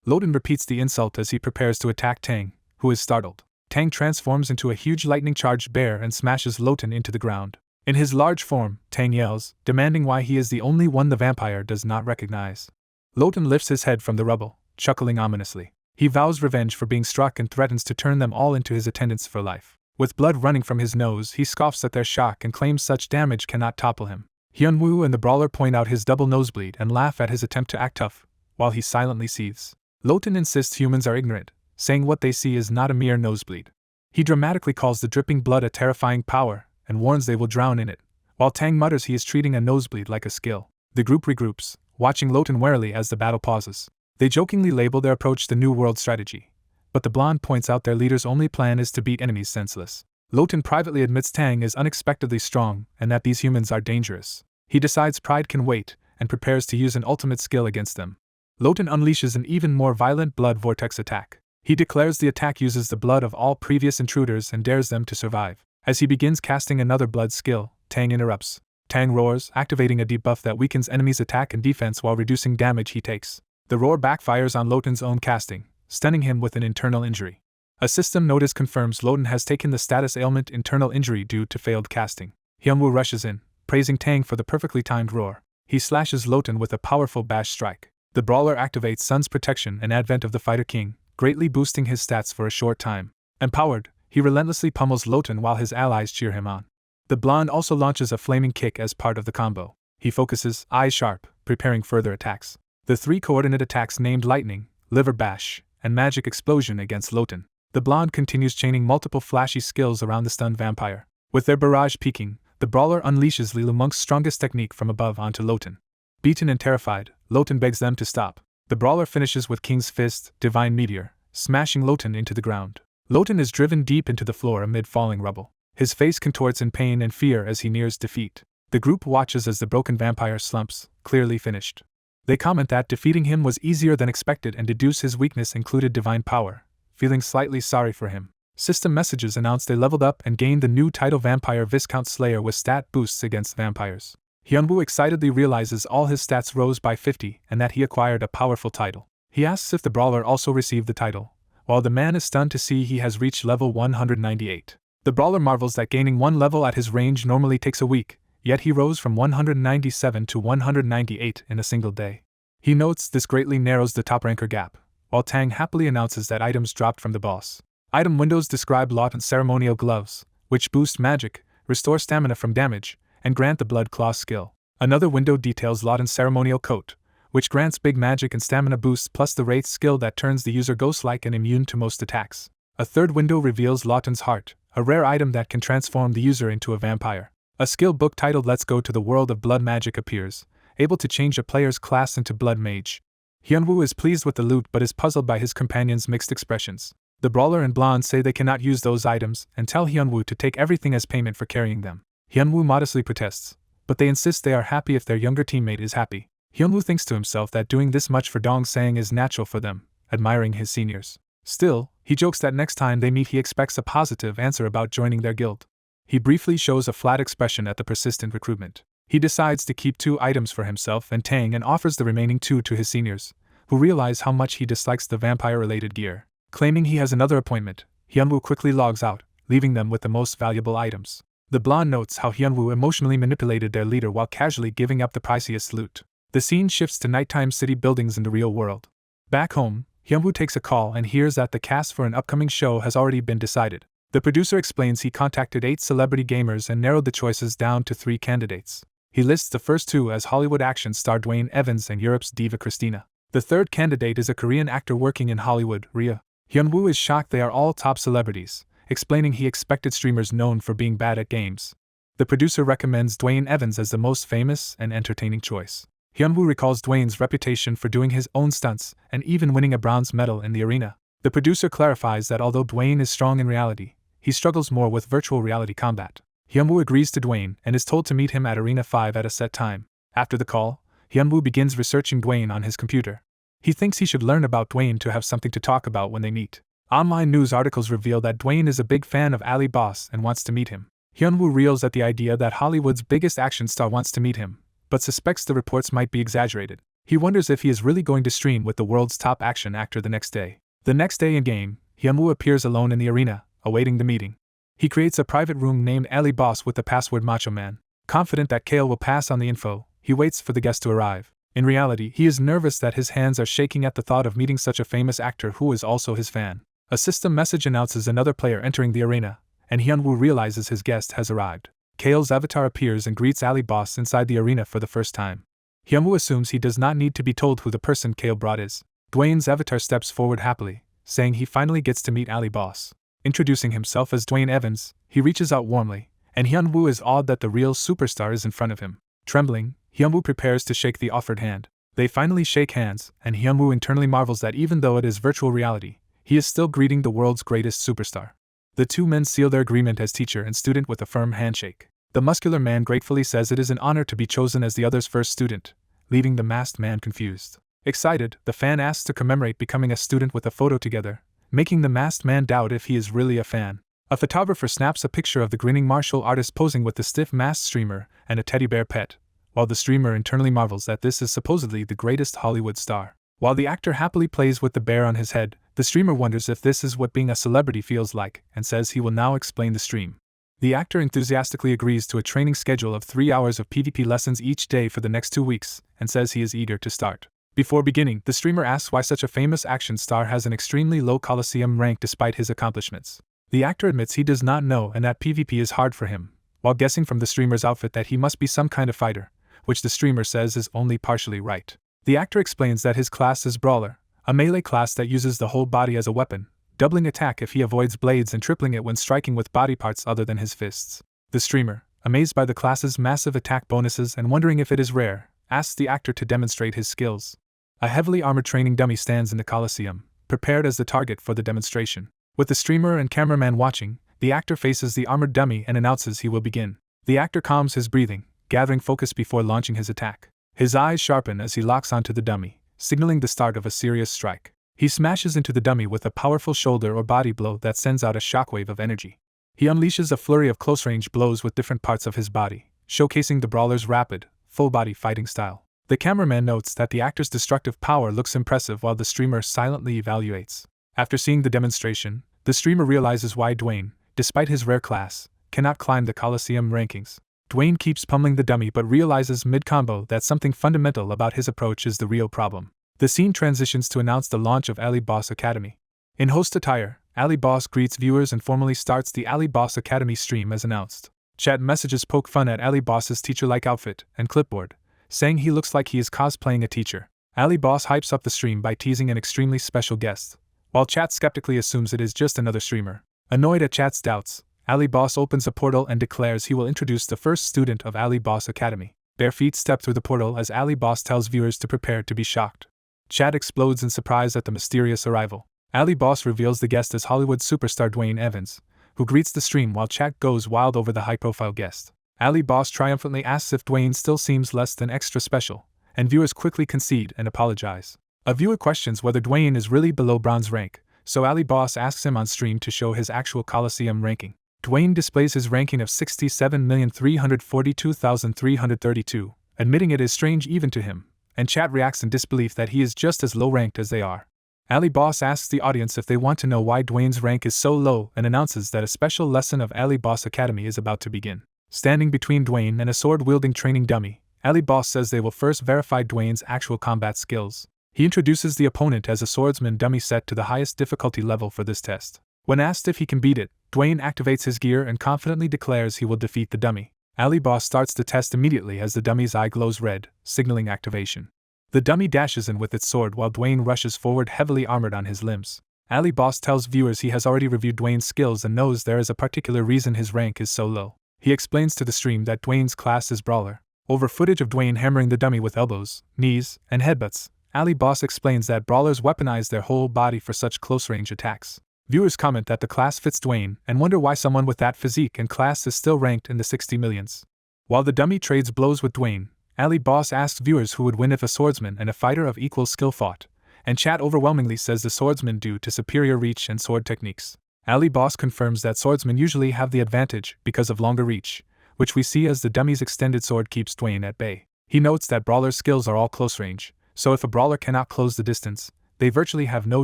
Loten repeats the insult as he prepares to attack Tang, who is startled. Tang transforms into a huge lightning-charged bear and smashes Loten into the ground. In his large form, Tang yells, demanding why he is the only one the vampire does not recognize. Loten lifts his head from the rubble, chuckling ominously. He vows revenge for being struck and threatens to turn them all into his attendants for life. With blood running from his nose, he scoffs at their shock and claims such damage cannot topple him. Hyunwoo and the brawler point out his double nosebleed and laugh at his attempt to act tough, while he silently seethes. Loten insists humans are ignorant, saying what they see is not a mere nosebleed. He dramatically calls the dripping blood a terrifying power, and warns they will drown in it, while Tang mutters he is treating a nosebleed like a skill. The group regroups, watching Loten warily as the battle pauses. They jokingly label their approach the New World Strategy, but the blonde points out their leader's only plan is to beat enemies senseless. Loten privately admits Tang is unexpectedly strong and that these humans are dangerous. He decides pride can wait and prepares to use an ultimate skill against them. Loten unleashes an even more violent blood vortex attack. He declares the attack uses the blood of all previous intruders and dares them to survive. As he begins casting another blood skill, Tang interrupts. Tang roars, activating a debuff that weakens enemies' attack and defense while reducing damage he takes. The roar backfires on Loten's own casting, stunning him with an internal injury. A system notice confirms Loten has taken the status ailment internal injury due to failed casting. Hyunwoo rushes in, praising Tang for the perfectly timed roar. He slashes Loten with a powerful bash strike. The brawler activates Sun's protection and advent of the Fighter King, greatly boosting his stats for a short time. Empowered, he relentlessly pummels Loten while his allies cheer him on. The blonde also launches a flaming kick as part of the combo. He focuses, eyes sharp, preparing further attacks. The three coordinate attacks named Lightning, Liver Bash, and Magic Explosion against Loten. The blonde continues chaining multiple flashy skills around the stunned vampire. With their barrage peaking, the brawler unleashes Lilu Monk's strongest technique from above onto Loten. Beaten and terrified, Loten begs them to stop. The brawler finishes with King's Fist, Divine Meteor, smashing Loten into the ground. Loten is driven deep into the floor amid falling rubble. His face contorts in pain and fear as he nears defeat. The group watches as the broken vampire slumps, clearly finished. They comment that defeating him was easier than expected and deduce his weakness included divine power, feeling slightly sorry for him. System messages announce they leveled up and gained the new title Vampire Viscount Slayer with stat boosts against vampires. Hyunwoo excitedly realizes all his stats rose by 50 and that he acquired a powerful title. He asks if the brawler also received the title, while the man is stunned to see he has reached level 198. The brawler marvels that gaining one level at his range normally takes a week, yet he rose from 197 to 198 in a single day. He notes this greatly narrows the top ranker gap, while Tang happily announces that items dropped from the boss. Item windows describe Loten's ceremonial gloves, which boost magic, restore stamina from damage, and grant the Blood Claw skill. Another window details Lawton's ceremonial coat, which grants big magic and stamina boosts plus the Wraith skill that turns the user ghost-like and immune to most attacks. A third window reveals Lawton's heart, a rare item that can transform the user into a vampire. A skill book titled Let's Go to the World of Blood Magic appears, able to change a player's class into Blood Mage. Hyunwoo is pleased with the loot but is puzzled by his companion's mixed expressions. The Brawler and Blonde say they cannot use those items and tell Hyunwoo to take everything as payment for carrying them. Hyunwoo modestly protests, but they insist they are happy if their younger teammate is happy. Hyunwoo thinks to himself that doing this much for Dong Sang is natural for them, admiring his seniors. Still, he jokes that next time they meet he expects a positive answer about joining their guild. He briefly shows a flat expression at the persistent recruitment. He decides to keep 2 items for himself and Tang and offers the remaining 2 to his seniors, who realize how much he dislikes the vampire-related gear. Claiming he has another appointment, Hyunwoo quickly logs out, leaving them with the most valuable items. The blonde notes how Hyunwoo emotionally manipulated their leader while casually giving up the priciest loot. The scene shifts to nighttime city buildings in the real world. Back home, Hyunwoo takes a call and hears that the cast for an upcoming show has already been decided. The producer explains he contacted 8 celebrity gamers and narrowed the choices down to 3 candidates. He lists the first 2 as Hollywood action star Dwayne Evans and Europe's diva Christina. The third candidate is a Korean actor working in Hollywood, Rhea. Hyunwoo is shocked they are all top celebrities, explaining he expected streamers known for being bad at games. The producer recommends Dwayne Evans as the most famous and entertaining choice. Hyunwoo recalls Dwayne's reputation for doing his own stunts and even winning a bronze medal in the arena. The producer clarifies that although Dwayne is strong in reality, he struggles more with virtual reality combat. Hyunwoo agrees to Dwayne and is told to meet him at Arena 5 at a set time. After the call, Hyunwoo begins researching Dwayne on his computer. He thinks he should learn about Dwayne to have something to talk about when they meet. Online news articles reveal that Dwayne is a big fan of Ali Boss and wants to meet him. Hyunwoo reels at the idea that Hollywood's biggest action star wants to meet him, but suspects the reports might be exaggerated. He wonders if he is really going to stream with the world's top action actor the next day. The next day in-game, Hyunwoo appears alone in the arena, awaiting the meeting. He creates a private room named Ali Boss with the password Macho Man. Confident that Kale will pass on the info, he waits for the guest to arrive. In reality, he is nervous that his hands are shaking at the thought of meeting such a famous actor who is also his fan. A system message announces another player entering the arena, and Hyunwoo realizes his guest has arrived. Kale's avatar appears and greets Ali Boss inside the arena for the first time. Hyunwoo assumes he does not need to be told who the person Kale brought is. Dwayne's avatar steps forward happily, saying he finally gets to meet Ali Boss. Introducing himself as Dwayne Evans, he reaches out warmly, and Hyunwoo is awed that the real superstar is in front of him. Trembling, Hyunwoo prepares to shake the offered hand. They finally shake hands, and Hyunwoo internally marvels that even though it is virtual reality, he is still greeting the world's greatest superstar. The 2 men seal their agreement as teacher and student with a firm handshake. The muscular man gratefully says it is an honor to be chosen as the other's first student, leaving the masked man confused. Excited, the fan asks to commemorate becoming a student with a photo together, making the masked man doubt if he is really a fan. A photographer snaps a picture of the grinning martial artist posing with the stiff masked streamer and a teddy bear pet, while the streamer internally marvels that this is supposedly the greatest Hollywood star. While the actor happily plays with the bear on his head, the streamer wonders if this is what being a celebrity feels like and says he will now explain the stream. The actor enthusiastically agrees to a training schedule of 3 hours of PvP lessons each day for the next 2 weeks and says he is eager to start. Before beginning, the streamer asks why such a famous action star has an extremely low coliseum rank despite his accomplishments. The actor admits he does not know and that PvP is hard for him, while guessing from the streamer's outfit that he must be some kind of fighter, which the streamer says is only partially right. The actor explains that his class is Brawler, a melee class that uses the whole body as a weapon, doubling attack if he avoids blades and tripling it when striking with body parts other than his fists. The streamer, amazed by the class's massive attack bonuses and wondering if it is rare, asks the actor to demonstrate his skills. A heavily armored training dummy stands in the coliseum, prepared as the target for the demonstration. With the streamer and cameraman watching, the actor faces the armored dummy and announces he will begin. The actor calms his breathing, gathering focus before launching his attack. His eyes sharpen as he locks onto the dummy, signaling the start of a serious strike. He smashes into the dummy with a powerful shoulder or body blow that sends out a shockwave of energy. He unleashes a flurry of close-range blows with different parts of his body, showcasing the brawler's rapid, full-body fighting style. The cameraman notes that the actor's destructive power looks impressive while the streamer silently evaluates. After seeing the demonstration, the streamer realizes why Dwayne, despite his rare class, cannot climb the Coliseum rankings. Dwayne keeps pummeling the dummy but realizes mid-combo that something fundamental about his approach is the real problem. The scene transitions to announce the launch of Ali Boss Academy. In host attire, Ali Boss greets viewers and formally starts the Ali Boss Academy stream as announced. Chat messages poke fun at Ali Boss's teacher-like outfit and clipboard, saying he looks like he is cosplaying a teacher. Ali Boss hypes up the stream by teasing an extremely special guest, while chat skeptically assumes it is just another streamer. Annoyed at chat's doubts, Ali Boss opens a portal and declares he will introduce the first student of Ali Boss Academy. Bare feet step through the portal as Ali Boss tells viewers to prepare to be shocked. Chat explodes in surprise at the mysterious arrival. Ali Boss reveals the guest as Hollywood superstar Dwayne Evans, who greets the stream while chat goes wild over the high-profile guest. Ali Boss triumphantly asks if Dwayne still seems less than extra special, and viewers quickly concede and apologize. A viewer questions whether Dwayne is really below bronze rank, so Ali Boss asks him on stream to show his actual coliseum ranking. Dwayne displays his ranking of 67,342,332, admitting it is strange even to him, and chat reacts in disbelief that he is just as low-ranked as they are. Ali Boss asks the audience if they want to know why Dwayne's rank is so low and announces that a special lesson of Ali Boss Academy is about to begin. Standing between Dwayne and a sword-wielding training dummy, Ali Boss says they will first verify Dwayne's actual combat skills. He introduces the opponent as a swordsman dummy set to the highest difficulty level for this test. When asked if he can beat it, Dwayne activates his gear and confidently declares he will defeat the dummy. Ali Boss starts the test immediately as the dummy's eye glows red, signaling activation. The dummy dashes in with its sword while Dwayne rushes forward heavily armored on his limbs. Ali Boss tells viewers he has already reviewed Dwayne's skills and knows there is a particular reason his rank is so low. He explains to the stream that Dwayne's class is Brawler. Over footage of Dwayne hammering the dummy with elbows, knees, and headbutts, Ali Boss explains that Brawlers weaponize their whole body for such close-range attacks. Viewers comment that the class fits Dwayne and wonder why someone with that physique and class is still ranked in the 60 millions. While the dummy trades blows with Dwayne, Ali Boss asks viewers who would win if a swordsman and a fighter of equal skill fought, and chat overwhelmingly says the swordsman due to superior reach and sword techniques. Ali Boss confirms that swordsmen usually have the advantage because of longer reach, which we see as the dummy's extended sword keeps Dwayne at bay. He notes that Brawler's skills are all close range, so if a Brawler cannot close the distance, they virtually have no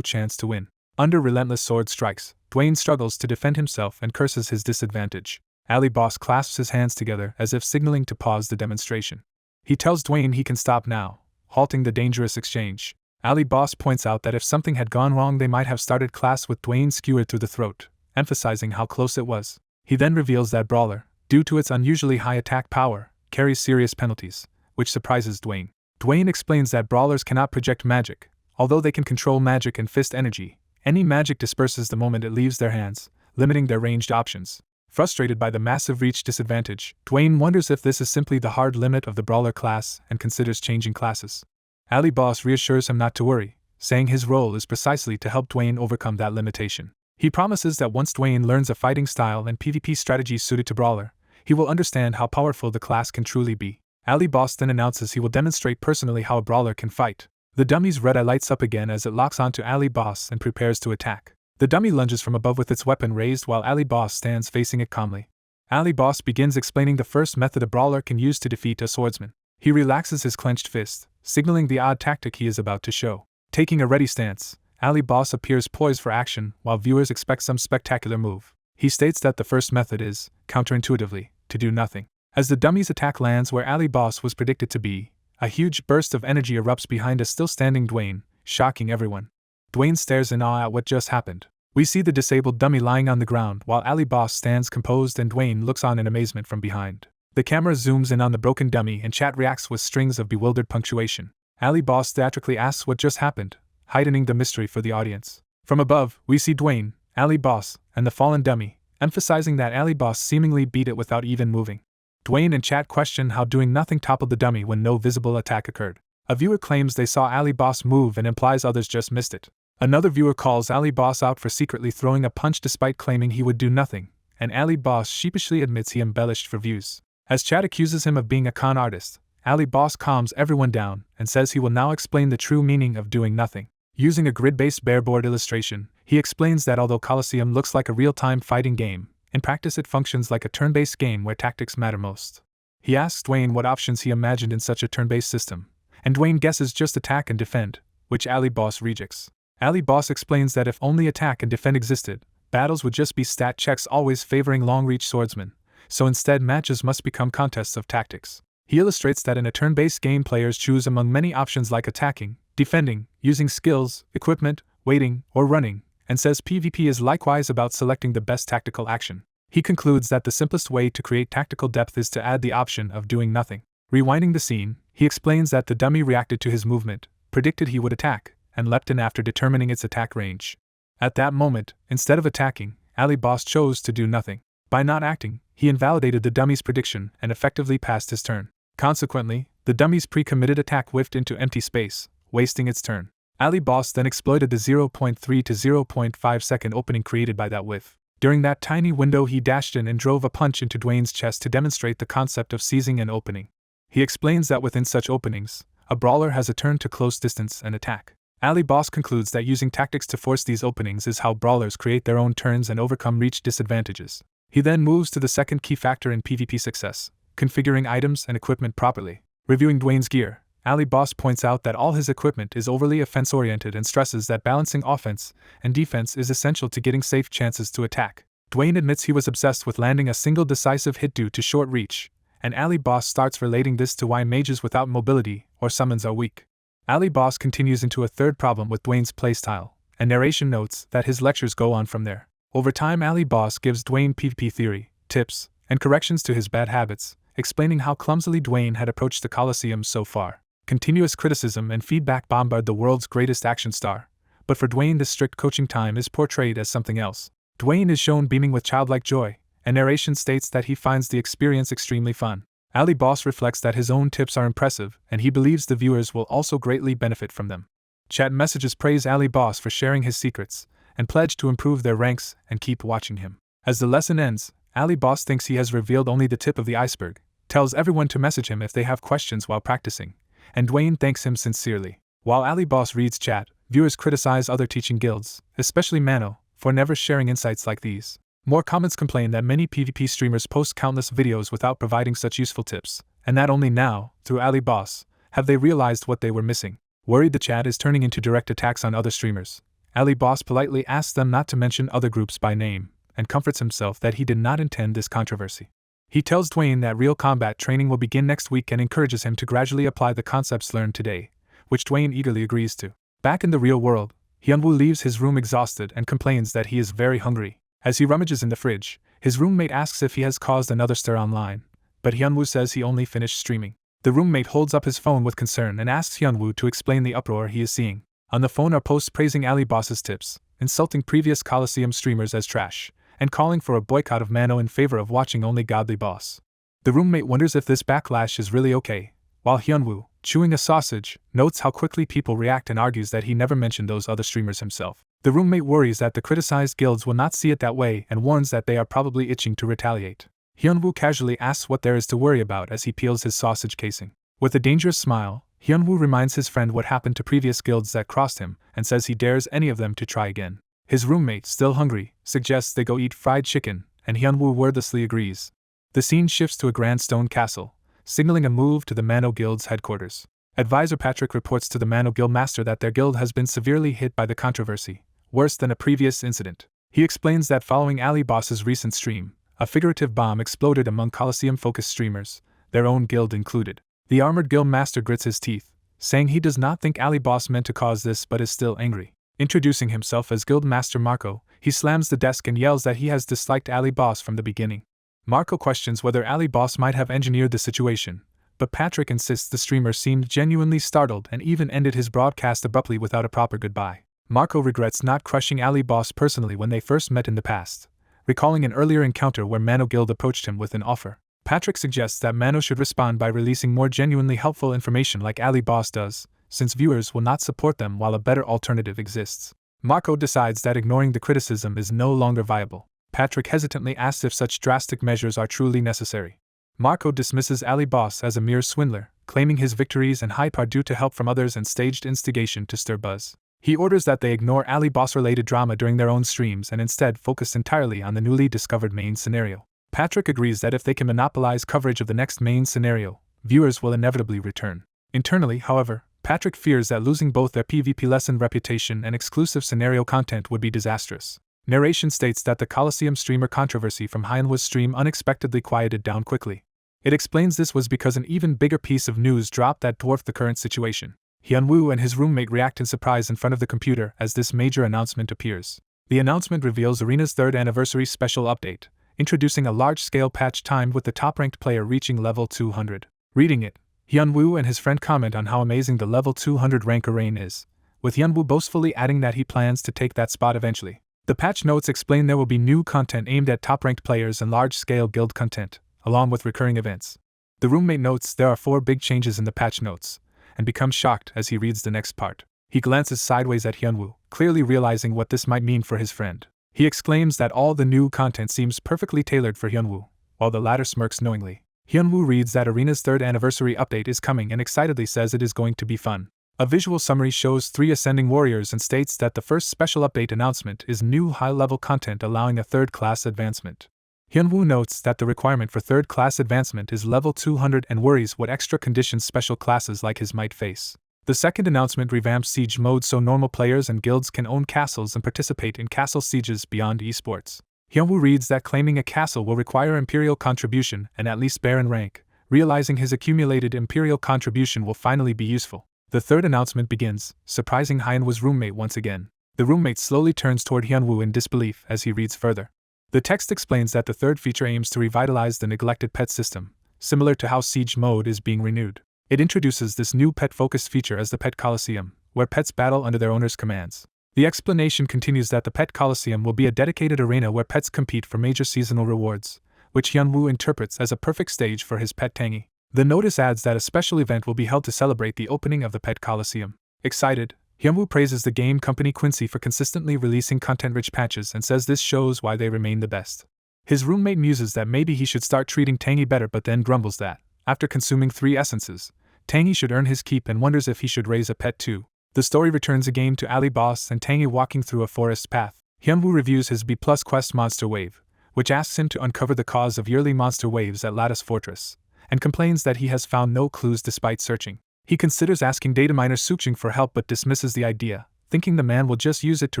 chance to win. Under relentless sword strikes, Dwayne struggles to defend himself and curses his disadvantage. Ali Boss clasps his hands together as if signaling to pause the demonstration. He tells Dwayne he can stop now, halting the dangerous exchange. Ali Boss points out that if something had gone wrong they might have started class with Dwayne skewered through the throat, emphasizing how close it was. He then reveals that Brawler, due to its unusually high attack power, carries serious penalties, which surprises Dwayne. Dwayne explains that Brawlers cannot project magic, although they can control magic and fist energy. Any magic disperses the moment it leaves their hands, limiting their ranged options. Frustrated by the massive reach disadvantage, Dwayne wonders if this is simply the hard limit of the Brawler class and considers changing classes. Ali Boss reassures him not to worry, saying his role is precisely to help Dwayne overcome that limitation. He promises that once Dwayne learns a fighting style and PvP strategies suited to Brawler, he will understand how powerful the class can truly be. Ali Boss then announces he will demonstrate personally how a Brawler can fight. The dummy's red eye lights up again as it locks onto Ali Boss and prepares to attack. The dummy lunges from above with its weapon raised while Ali Boss stands facing it calmly. Ali Boss begins explaining the first method a Brawler can use to defeat a swordsman. He relaxes his clenched fist, signaling the odd tactic he is about to show. Taking a ready stance, Ali Boss appears poised for action while viewers expect some spectacular move. He states that the first method is, counterintuitively, to do nothing. As the dummy's attack lands where Ali Boss was predicted to be, a huge burst of energy erupts behind a still-standing Dwayne, shocking everyone. Dwayne stares in awe at what just happened. We see the disabled dummy lying on the ground while Ali Boss stands composed and Dwayne looks on in amazement from behind. The camera zooms in on the broken dummy and chat reacts with strings of bewildered punctuation. Ali Boss theatrically asks what just happened, heightening the mystery for the audience. From above, we see Dwayne, Ali Boss, and the fallen dummy, emphasizing that Ali Boss seemingly beat it without even moving. Dwayne and chat question how doing nothing toppled the dummy when no visible attack occurred. A viewer claims they saw Ali Boss move and implies others just missed it. Another viewer calls Ali Boss out for secretly throwing a punch despite claiming he would do nothing, and Ali Boss sheepishly admits he embellished for views. As chat accuses him of being a con artist, Ali Boss calms everyone down and says he will now explain the true meaning of doing nothing. Using a grid-based bearboard illustration, he explains that although Coliseum looks like a real-time fighting game, in practice it functions like a turn-based game where tactics matter most. He asks Dwayne what options he imagined in such a turn-based system, and Dwayne guesses just attack and defend, which Ali Boss rejects. Ali Boss explains that if only attack and defend existed, battles would just be stat checks always favoring long-reach swordsmen, so instead matches must become contests of tactics. He illustrates that in a turn-based game players choose among many options like attacking, defending, using skills, equipment, waiting, or running, and says PvP is likewise about selecting the best tactical action. He concludes that the simplest way to create tactical depth is to add the option of doing nothing. Rewinding the scene, he explains that the dummy reacted to his movement, predicted he would attack, and leapt in after determining its attack range. At that moment, instead of attacking, Ali Boss chose to do nothing. By not acting, he invalidated the dummy's prediction and effectively passed his turn. Consequently, the dummy's pre-committed attack whiffed into empty space, wasting its turn. Ali Boss then exploited the 0.3 to 0.5 second opening created by that whiff. During that tiny window, he dashed in and drove a punch into Dwayne's chest to demonstrate the concept of seizing an opening. He explains that within such openings, a brawler has a turn to close distance and attack. Ali Boss concludes that using tactics to force these openings is how brawlers create their own turns and overcome reach disadvantages. He then moves to the second key factor in PvP success, configuring items and equipment properly. Reviewing Dwayne's gear, Ali Boss points out that all his equipment is overly offense-oriented and stresses that balancing offense and defense is essential to getting safe chances to attack. Dwayne admits he was obsessed with landing a single decisive hit due to short reach, and Ali Boss starts relating this to why mages without mobility or summons are weak. Ali Boss continues into a third problem with Dwayne's playstyle, and narration notes that his lectures go on from there. Over time, Ali Boss gives Dwayne PvP theory, tips, and corrections to his bad habits, explaining how clumsily Dwayne had approached the coliseum so far. Continuous criticism and feedback bombard the world's greatest action star, but for Dwayne this strict coaching time is portrayed as something else. Dwayne is shown beaming with childlike joy, and narration states that he finds the experience extremely fun. Ali Boss reflects that his own tips are impressive, and he believes the viewers will also greatly benefit from them. Chat messages praise Ali Boss for sharing his secrets, and pledge to improve their ranks and keep watching him. As the lesson ends, Ali Boss thinks he has revealed only the tip of the iceberg, tells everyone to message him if they have questions while practicing, and Dwayne thanks him sincerely. While Ali Boss reads chat, viewers criticize other teaching guilds, especially Mano, for never sharing insights like these. More comments complain that many PvP streamers post countless videos without providing such useful tips, and that only now, through Ali Boss, have they realized what they were missing. Worried the chat is turning into direct attacks on other streamers, Ali Boss politely asks them not to mention other groups by name, and comforts himself that he did not intend this controversy. He tells Dwayne that real combat training will begin next week and encourages him to gradually apply the concepts learned today, which Dwayne eagerly agrees to. Back in the real world, Hyunwoo leaves his room exhausted and complains that he is very hungry. As he rummages in the fridge, his roommate asks if he has caused another stir online, but Hyunwoo says he only finished streaming. The roommate holds up his phone with concern and asks Hyunwoo to explain the uproar he is seeing. On the phone are posts praising Ali Boss's tips, insulting previous Coliseum streamers as trash, and calling for a boycott of Mano in favor of watching only Godly Boss. The roommate wonders if this backlash is really okay, while Hyunwoo, chewing a sausage, notes how quickly people react and argues that he never mentioned those other streamers himself. The roommate worries that the criticized guilds will not see it that way and warns that they are probably itching to retaliate. Hyunwoo casually asks what there is to worry about as he peels his sausage casing. With a dangerous smile, Hyunwoo reminds his friend what happened to previous guilds that crossed him and says he dares any of them to try again. His roommate, still hungry, suggests they go eat fried chicken, and Hyunwoo wordlessly agrees. The scene shifts to a grand stone castle, signaling a move to the Mano Guild's headquarters. Advisor Patrick reports to the Mano Guild master that their guild has been severely hit by the controversy, worse than a previous incident. He explains that following Ali Boss's recent stream, a figurative bomb exploded among Coliseum-focused streamers, their own guild included. The armored guild master grits his teeth, saying he does not think Ali Boss meant to cause this but is still angry. Introducing himself as Guild Master Marco, he slams the desk and yells that he has disliked Ali Boss from the beginning. Marco questions whether Ali Boss might have engineered the situation, but Patrick insists the streamer seemed genuinely startled and even ended his broadcast abruptly without a proper goodbye. Marco regrets not crushing Ali Boss personally when they first met in the past, recalling an earlier encounter where Mano Guild approached him with an offer. Patrick suggests that Mano should respond by releasing more genuinely helpful information like Ali Boss does, since viewers will not support them while a better alternative exists. Marco decides that ignoring the criticism is no longer viable. Patrick hesitantly asks if such drastic measures are truly necessary. Marco dismisses Ali Boss as a mere swindler, claiming his victories and hype are due to help from others and staged instigation to stir buzz. He orders that they ignore Ali Boss-related drama during their own streams and instead focus entirely on the newly discovered main scenario. Patrick agrees that if they can monopolize coverage of the next main scenario, viewers will inevitably return. Internally, however, Patrick fears that losing both their PvP lesson reputation and exclusive scenario content would be disastrous. Narration states that the Coliseum streamer controversy from Hyunwoo's stream unexpectedly quieted down quickly. It explains this was because an even bigger piece of news dropped that dwarfed the current situation. Hyunwoo and his roommate react in surprise in front of the computer as this major announcement appears. The announcement reveals Arena's 3rd anniversary special update, introducing a large-scale patch timed with the top-ranked player reaching level 200. Reading it, Hyunwoo and his friend comment on how amazing the level 200 ranker reign is, with Hyunwoo boastfully adding that he plans to take that spot eventually. The patch notes explain there will be new content aimed at top-ranked players and large-scale guild content, along with recurring events. The roommate notes there are 4 big changes in the patch notes, and becomes shocked as he reads the next part. He glances sideways at Hyunwoo, clearly realizing what this might mean for his friend. He exclaims that all the new content seems perfectly tailored for Hyunwoo, while the latter smirks knowingly. Hyunwoo reads that Arena's 3rd anniversary update is coming and excitedly says it is going to be fun. A visual summary shows 3 ascending warriors and states that the first special update announcement is new high-level content allowing a 3rd class advancement. Hyunwoo notes that the requirement for 3rd class advancement is level 200 and worries what extra conditions special classes like his might face. The second announcement revamps siege mode so normal players and guilds can own castles and participate in castle sieges beyond esports. Hyunwoo reads that claiming a castle will require imperial contribution and at least Baron rank, realizing his accumulated imperial contribution will finally be useful. The third announcement begins, surprising Hyunwoo's roommate once again. The roommate slowly turns toward Hyunwoo in disbelief as he reads further. The text explains that the third feature aims to revitalize the neglected pet system, similar to how siege mode is being renewed. It introduces this new pet-focused feature as the Pet Coliseum, where pets battle under their owner's commands. The explanation continues that the Pet Coliseum will be a dedicated arena where pets compete for major seasonal rewards, which Hyunwoo interprets as a perfect stage for his pet Tangy. The notice adds that a special event will be held to celebrate the opening of the Pet Coliseum. Excited, Hyunwoo praises the game company Quincy for consistently releasing content-rich patches and says this shows why they remain the best. His roommate muses that maybe he should start treating Tangy better but then grumbles that, after consuming 3 essences, Tangy should earn his keep and wonders if he should raise a pet too. The story returns again to Ali Boss and Tangy walking through a forest path. Hyunwoo reviews his B+ quest Monster Wave, which asks him to uncover the cause of yearly monster waves at Lattice Fortress, and complains that he has found no clues despite searching. He considers asking data miner Suching for help but dismisses the idea, thinking the man will just use it to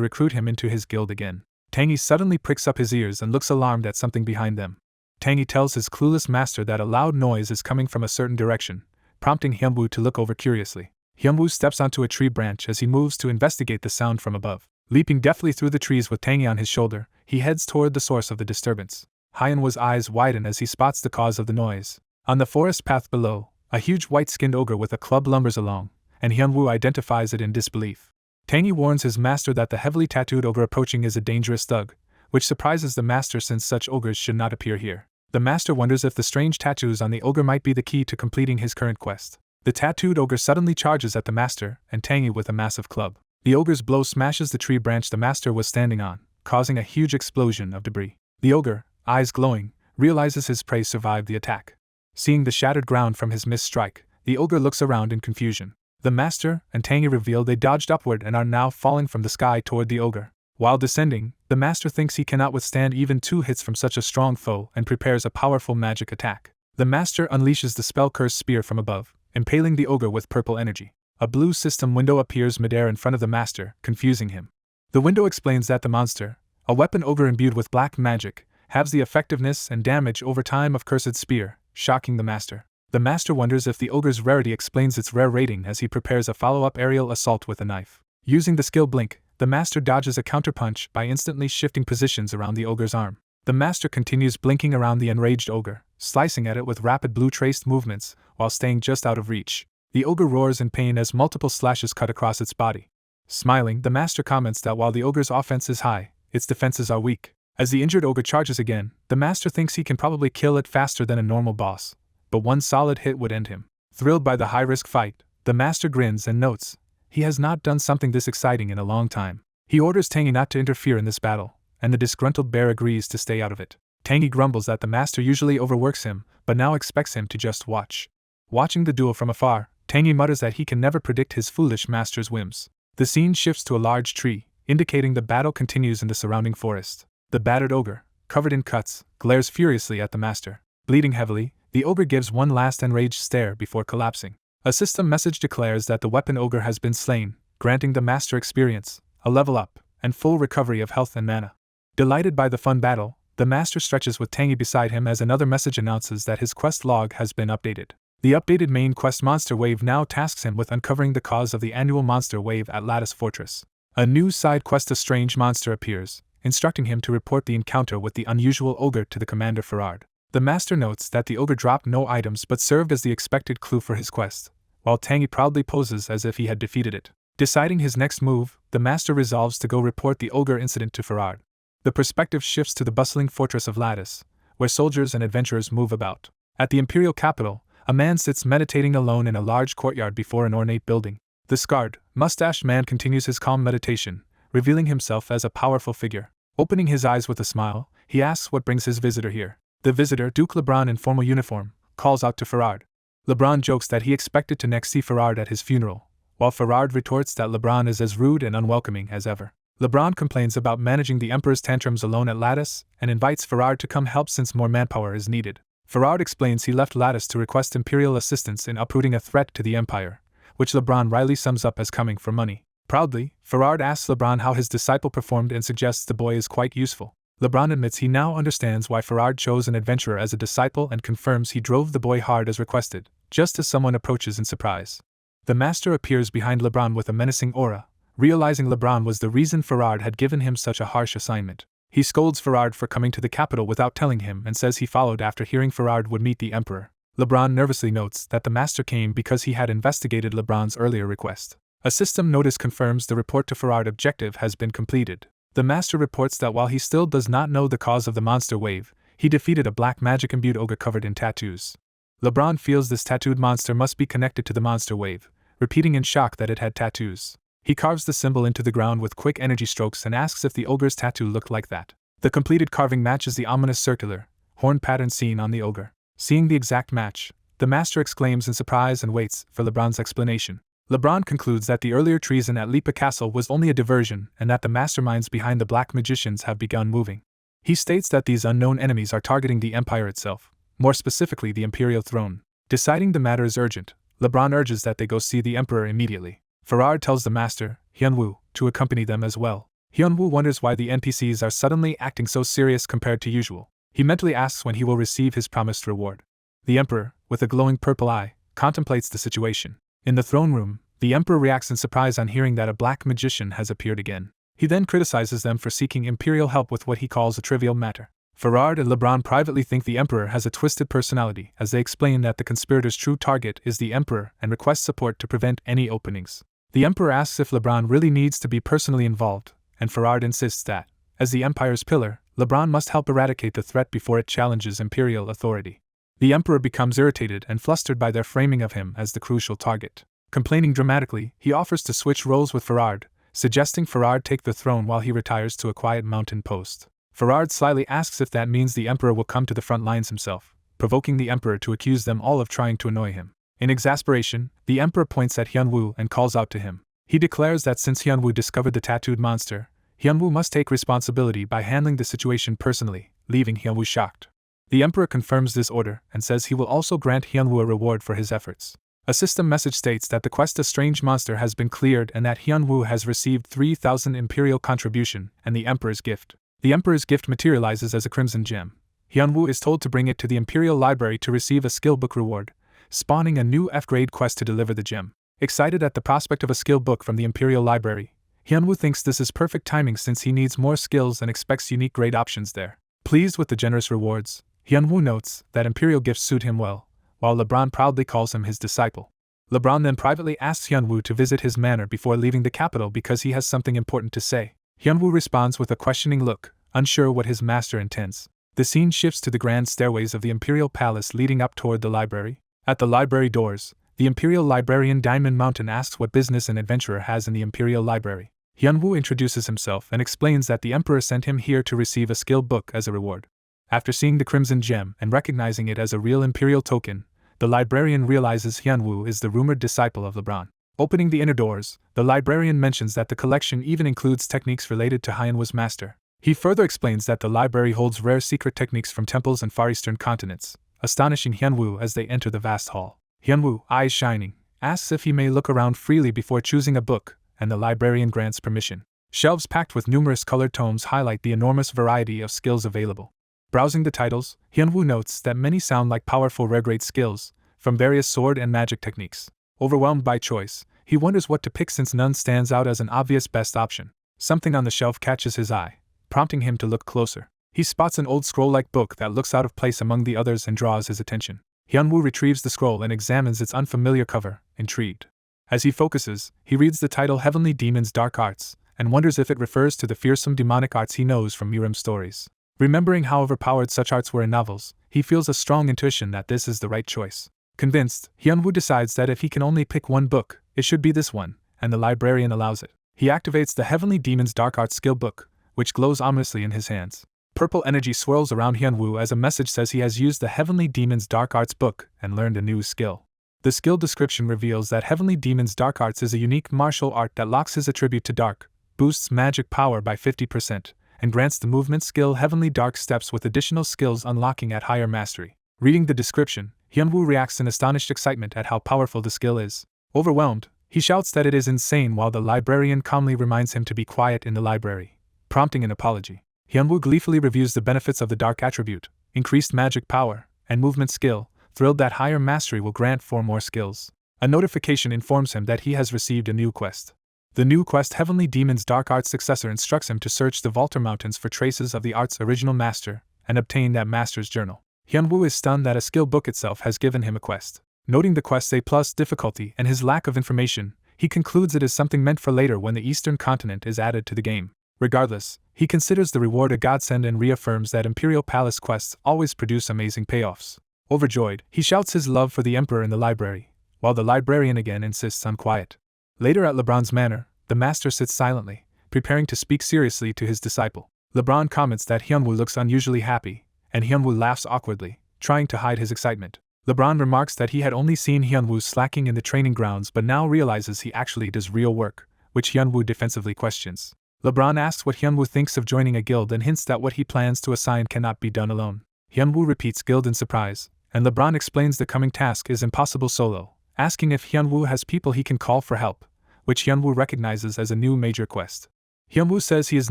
recruit him into his guild again. Tangy suddenly pricks up his ears and looks alarmed at something behind them. Tangy tells his clueless master that a loud noise is coming from a certain direction, prompting Hyunwoo to look over curiously. Hyunwoo steps onto a tree branch as he moves to investigate the sound from above. Leaping deftly through the trees with Tangy on his shoulder, he heads toward the source of the disturbance. Hyunwoo's eyes widen as he spots the cause of the noise. On the forest path below, a huge white-skinned ogre with a club lumbers along, and Hyunwoo identifies it in disbelief. Tangy warns his master that the heavily tattooed ogre approaching is a dangerous thug, which surprises the master since such ogres should not appear here. The master wonders if the strange tattoos on the ogre might be the key to completing his current quest. The tattooed ogre suddenly charges at the master and Tangy with a massive club. The ogre's blow smashes the tree branch the master was standing on, causing a huge explosion of debris. The ogre, eyes glowing, realizes his prey survived the attack. Seeing the shattered ground from his missed strike, the ogre looks around in confusion. The master and Tangy reveal they dodged upward and are now falling from the sky toward the ogre. While descending, the master thinks he cannot withstand even 2 hits from such a strong foe and prepares a powerful magic attack. The master unleashes the spell-cursed spear from above, impaling the ogre with purple energy. A blue system window appears midair in front of the master, confusing him. The window explains that the monster, a weapon ogre imbued with black magic, halves the effectiveness and damage over time of cursed spear, shocking the master. The master wonders if the ogre's rarity explains its rare rating as he prepares a follow-up aerial assault with a knife. Using the skill blink, the master dodges a counterpunch by instantly shifting positions around the ogre's arm. The master continues blinking around the enraged ogre, slicing at it with rapid blue-traced movements, while staying just out of reach. The ogre roars in pain as multiple slashes cut across its body. Smiling, the master comments that while the ogre's offense is high, its defenses are weak. As the injured ogre charges again, the master thinks he can probably kill it faster than a normal boss, but one solid hit would end him. Thrilled by the high-risk fight, the master grins and notes he has not done something this exciting in a long time. He orders Tangy not to interfere in this battle, and the disgruntled bear agrees to stay out of it. Tangy grumbles that the master usually overworks him, but now expects him to just watch. Watching the duel from afar, Tangy mutters that he can never predict his foolish master's whims. The scene shifts to a large tree, indicating the battle continues in the surrounding forest. The battered ogre, covered in cuts, glares furiously at the master. Bleeding heavily, the ogre gives one last enraged stare before collapsing. A system message declares that the weapon ogre has been slain, granting the master experience, a level up, and full recovery of health and mana. Delighted by the fun battle, the master stretches with Tangy beside him as another message announces that his quest log has been updated. The updated main quest Monster Wave now tasks him with uncovering the cause of the annual monster wave at Lattice Fortress. A new side quest, a strange monster appears, instructing him to report the encounter with the unusual ogre to the commander Farard. The master notes that the ogre dropped no items but served as the expected clue for his quest, while Tangy proudly poses as if he had defeated it. Deciding his next move, the master resolves to go report the ogre incident to Farard. The perspective shifts to the bustling fortress of Lattice, where soldiers and adventurers move about. At the imperial capital, a man sits meditating alone in a large courtyard before an ornate building. The scarred, mustached man continues his calm meditation, revealing himself as a powerful figure. Opening his eyes with a smile, he asks what brings his visitor here. The visitor, Duke Lebron in formal uniform, calls out to Farard. Lebron jokes that he expected to next see Farard at his funeral, while Farard retorts that Lebron is as rude and unwelcoming as ever. Lebron complains about managing the Emperor's tantrums alone at Lattice and invites Farard to come help since more manpower is needed. Farard explains he left Lattice to request Imperial assistance in uprooting a threat to the Empire, which LeBron wryly sums up as coming for money. Proudly, Farard asks LeBron how his disciple performed and suggests the boy is quite useful. LeBron admits he now understands why Farard chose an adventurer as a disciple and confirms he drove the boy hard as requested, just as someone approaches in surprise. The master appears behind LeBron with a menacing aura, realizing LeBron was the reason Farard had given him such a harsh assignment. He scolds Farard for coming to the capital without telling him and says he followed after hearing Farard would meet the Emperor. LeBron nervously notes that the master came because he had investigated LeBron's earlier request. A system notice confirms the report to Farard objective has been completed. The master reports that while he still does not know the cause of the monster wave, he defeated a black magic-imbued ogre covered in tattoos. LeBron feels this tattooed monster must be connected to the monster wave, repeating in shock that it had tattoos. He carves the symbol into the ground with quick energy strokes and asks if the ogre's tattoo looked like that. The completed carving matches the ominous circular, horn pattern seen on the ogre. Seeing the exact match, the master exclaims in surprise and waits for LeBron's explanation. LeBron concludes that the earlier treason at Lipa Castle was only a diversion and that the masterminds behind the black magicians have begun moving. He states that these unknown enemies are targeting the Empire itself, more specifically the Imperial throne. Deciding the matter is urgent, LeBron urges that they go see the Emperor immediately. Farard tells the master, Hyunwoo, to accompany them as well. Hyunwoo wonders why the NPCs are suddenly acting so serious compared to usual. He mentally asks when he will receive his promised reward. The Emperor, with a glowing purple eye, contemplates the situation. In the throne room, the Emperor reacts in surprise on hearing that a black magician has appeared again. He then criticizes them for seeking Imperial help with what he calls a trivial matter. Farard and LeBron privately think the Emperor has a twisted personality as they explain that the conspirators' true target is the Emperor and request support to prevent any openings. The Emperor asks if LeBron really needs to be personally involved, and Farard insists that, as the Empire's pillar, LeBron must help eradicate the threat before it challenges Imperial authority. The Emperor becomes irritated and flustered by their framing of him as the crucial target. Complaining dramatically, he offers to switch roles with Farard, suggesting Farard take the throne while he retires to a quiet mountain post. Farard slyly asks if that means the Emperor will come to the front lines himself, provoking the Emperor to accuse them all of trying to annoy him. In exasperation, the Emperor points at Hyunwoo and calls out to him. He declares that since Hyunwoo discovered the tattooed monster, Hyunwoo must take responsibility by handling the situation personally, leaving Hyunwoo shocked. The Emperor confirms this order and says he will also grant Hyunwoo a reward for his efforts. A system message states that the quest a strange monster has been cleared and that Hyunwoo has received 3,000 Imperial contribution and the Emperor's gift. The Emperor's gift materializes as a crimson gem. Hyunwoo is told to bring it to the Imperial Library to receive a skill book reward, spawning a new F-grade quest to deliver the gem. Excited at the prospect of a skill book from the Imperial Library, Hyunwoo thinks this is perfect timing since he needs more skills and expects unique grade options there. Pleased with the generous rewards, Hyunwoo notes that Imperial gifts suit him well, while LeBron proudly calls him his disciple. LeBron then privately asks Hyunwoo to visit his manor before leaving the capital because he has something important to say. Hyunwoo responds with a questioning look, unsure what his master intends. The scene shifts to the grand stairways of the Imperial Palace leading up toward the library. At the library doors, the Imperial Librarian Diamond Mountain asks what business an adventurer has in the Imperial Library. Hyunwoo introduces himself and explains that the Emperor sent him here to receive a skill book as a reward. After seeing the Crimson Gem and recognizing it as a real Imperial token, the librarian realizes Hyunwoo is the rumored disciple of LeBron. Opening the inner doors, the librarian mentions that the collection even includes techniques related to Hyunwoo's master. He further explains that the library holds rare secret techniques from temples and Far Eastern continents, astonishing Hyunwoo as they enter the vast hall. Hyunwoo, eyes shining, asks if he may look around freely before choosing a book, and the librarian grants permission. Shelves packed with numerous colored tomes highlight the enormous variety of skills available. Browsing the titles, Hyunwoo notes that many sound like powerful rare-grade skills, from various sword and magic techniques. Overwhelmed by choice, he wonders what to pick since none stands out as an obvious best option. Something on the shelf catches his eye. prompting him to look closer. He spots an old scroll-like book that looks out of place among the others and draws his attention. Hyunwoo retrieves the scroll and examines its unfamiliar cover, intrigued. As he focuses, he reads the title Heavenly Demons' Dark Arts, and wonders if it refers to the fearsome demonic arts he knows from Mirim's stories. Remembering how overpowered such arts were in novels, he feels a strong intuition that this is the right choice. Convinced, Hyunwoo decides that if he can only pick one book, it should be this one, and the librarian allows it. He activates the Heavenly Demons' Dark Arts skill book, which glows ominously in his hands. Purple energy swirls around Hyunwoo as a message says he has used the Heavenly Demons' Dark Arts book and learned a new skill. The skill description reveals that Heavenly Demons' Dark Arts is a unique martial art that locks his attribute to dark, boosts magic power by 50%, and grants the movement skill Heavenly Dark Steps with additional skills unlocking at higher mastery. Reading the description, Hyunwoo reacts in astonished excitement at how powerful the skill is. Overwhelmed, he shouts that it is insane while the librarian calmly reminds him to be quiet in the library, prompting an apology. Hyunwoo gleefully reviews the benefits of the dark attribute, increased magic power, and movement skill, thrilled that higher mastery will grant 4 more skills. A notification informs him that he has received a new quest. The new quest Heavenly Demons' Dark Arts successor instructs him to search the Volter Mountains for traces of the art's original master, and obtain that master's journal. Hyunwoo is stunned that a skill book itself has given him a quest. Noting the quest's A+ difficulty and his lack of information, he concludes it is something meant for later when the Eastern continent is added to the game. Regardless, he considers the reward a godsend and reaffirms that Imperial Palace quests always produce amazing payoffs. Overjoyed, he shouts his love for the Emperor in the library, while the librarian again insists on quiet. Later at LeBron's manor, the master sits silently, preparing to speak seriously to his disciple. LeBron comments that Hyunwoo looks unusually happy, and Hyunwoo laughs awkwardly, trying to hide his excitement. LeBron remarks that he had only seen Hyunwoo slacking in the training grounds but now realizes he actually does real work, which Hyunwoo defensively questions. LeBron asks what Hyunwoo thinks of joining a guild and hints that what he plans to assign cannot be done alone. Hyunwoo repeats guild in surprise, and LeBron explains the coming task is impossible solo, asking if Hyunwoo has people he can call for help, which Hyunwoo recognizes as a new major quest. Hyunwoo says he is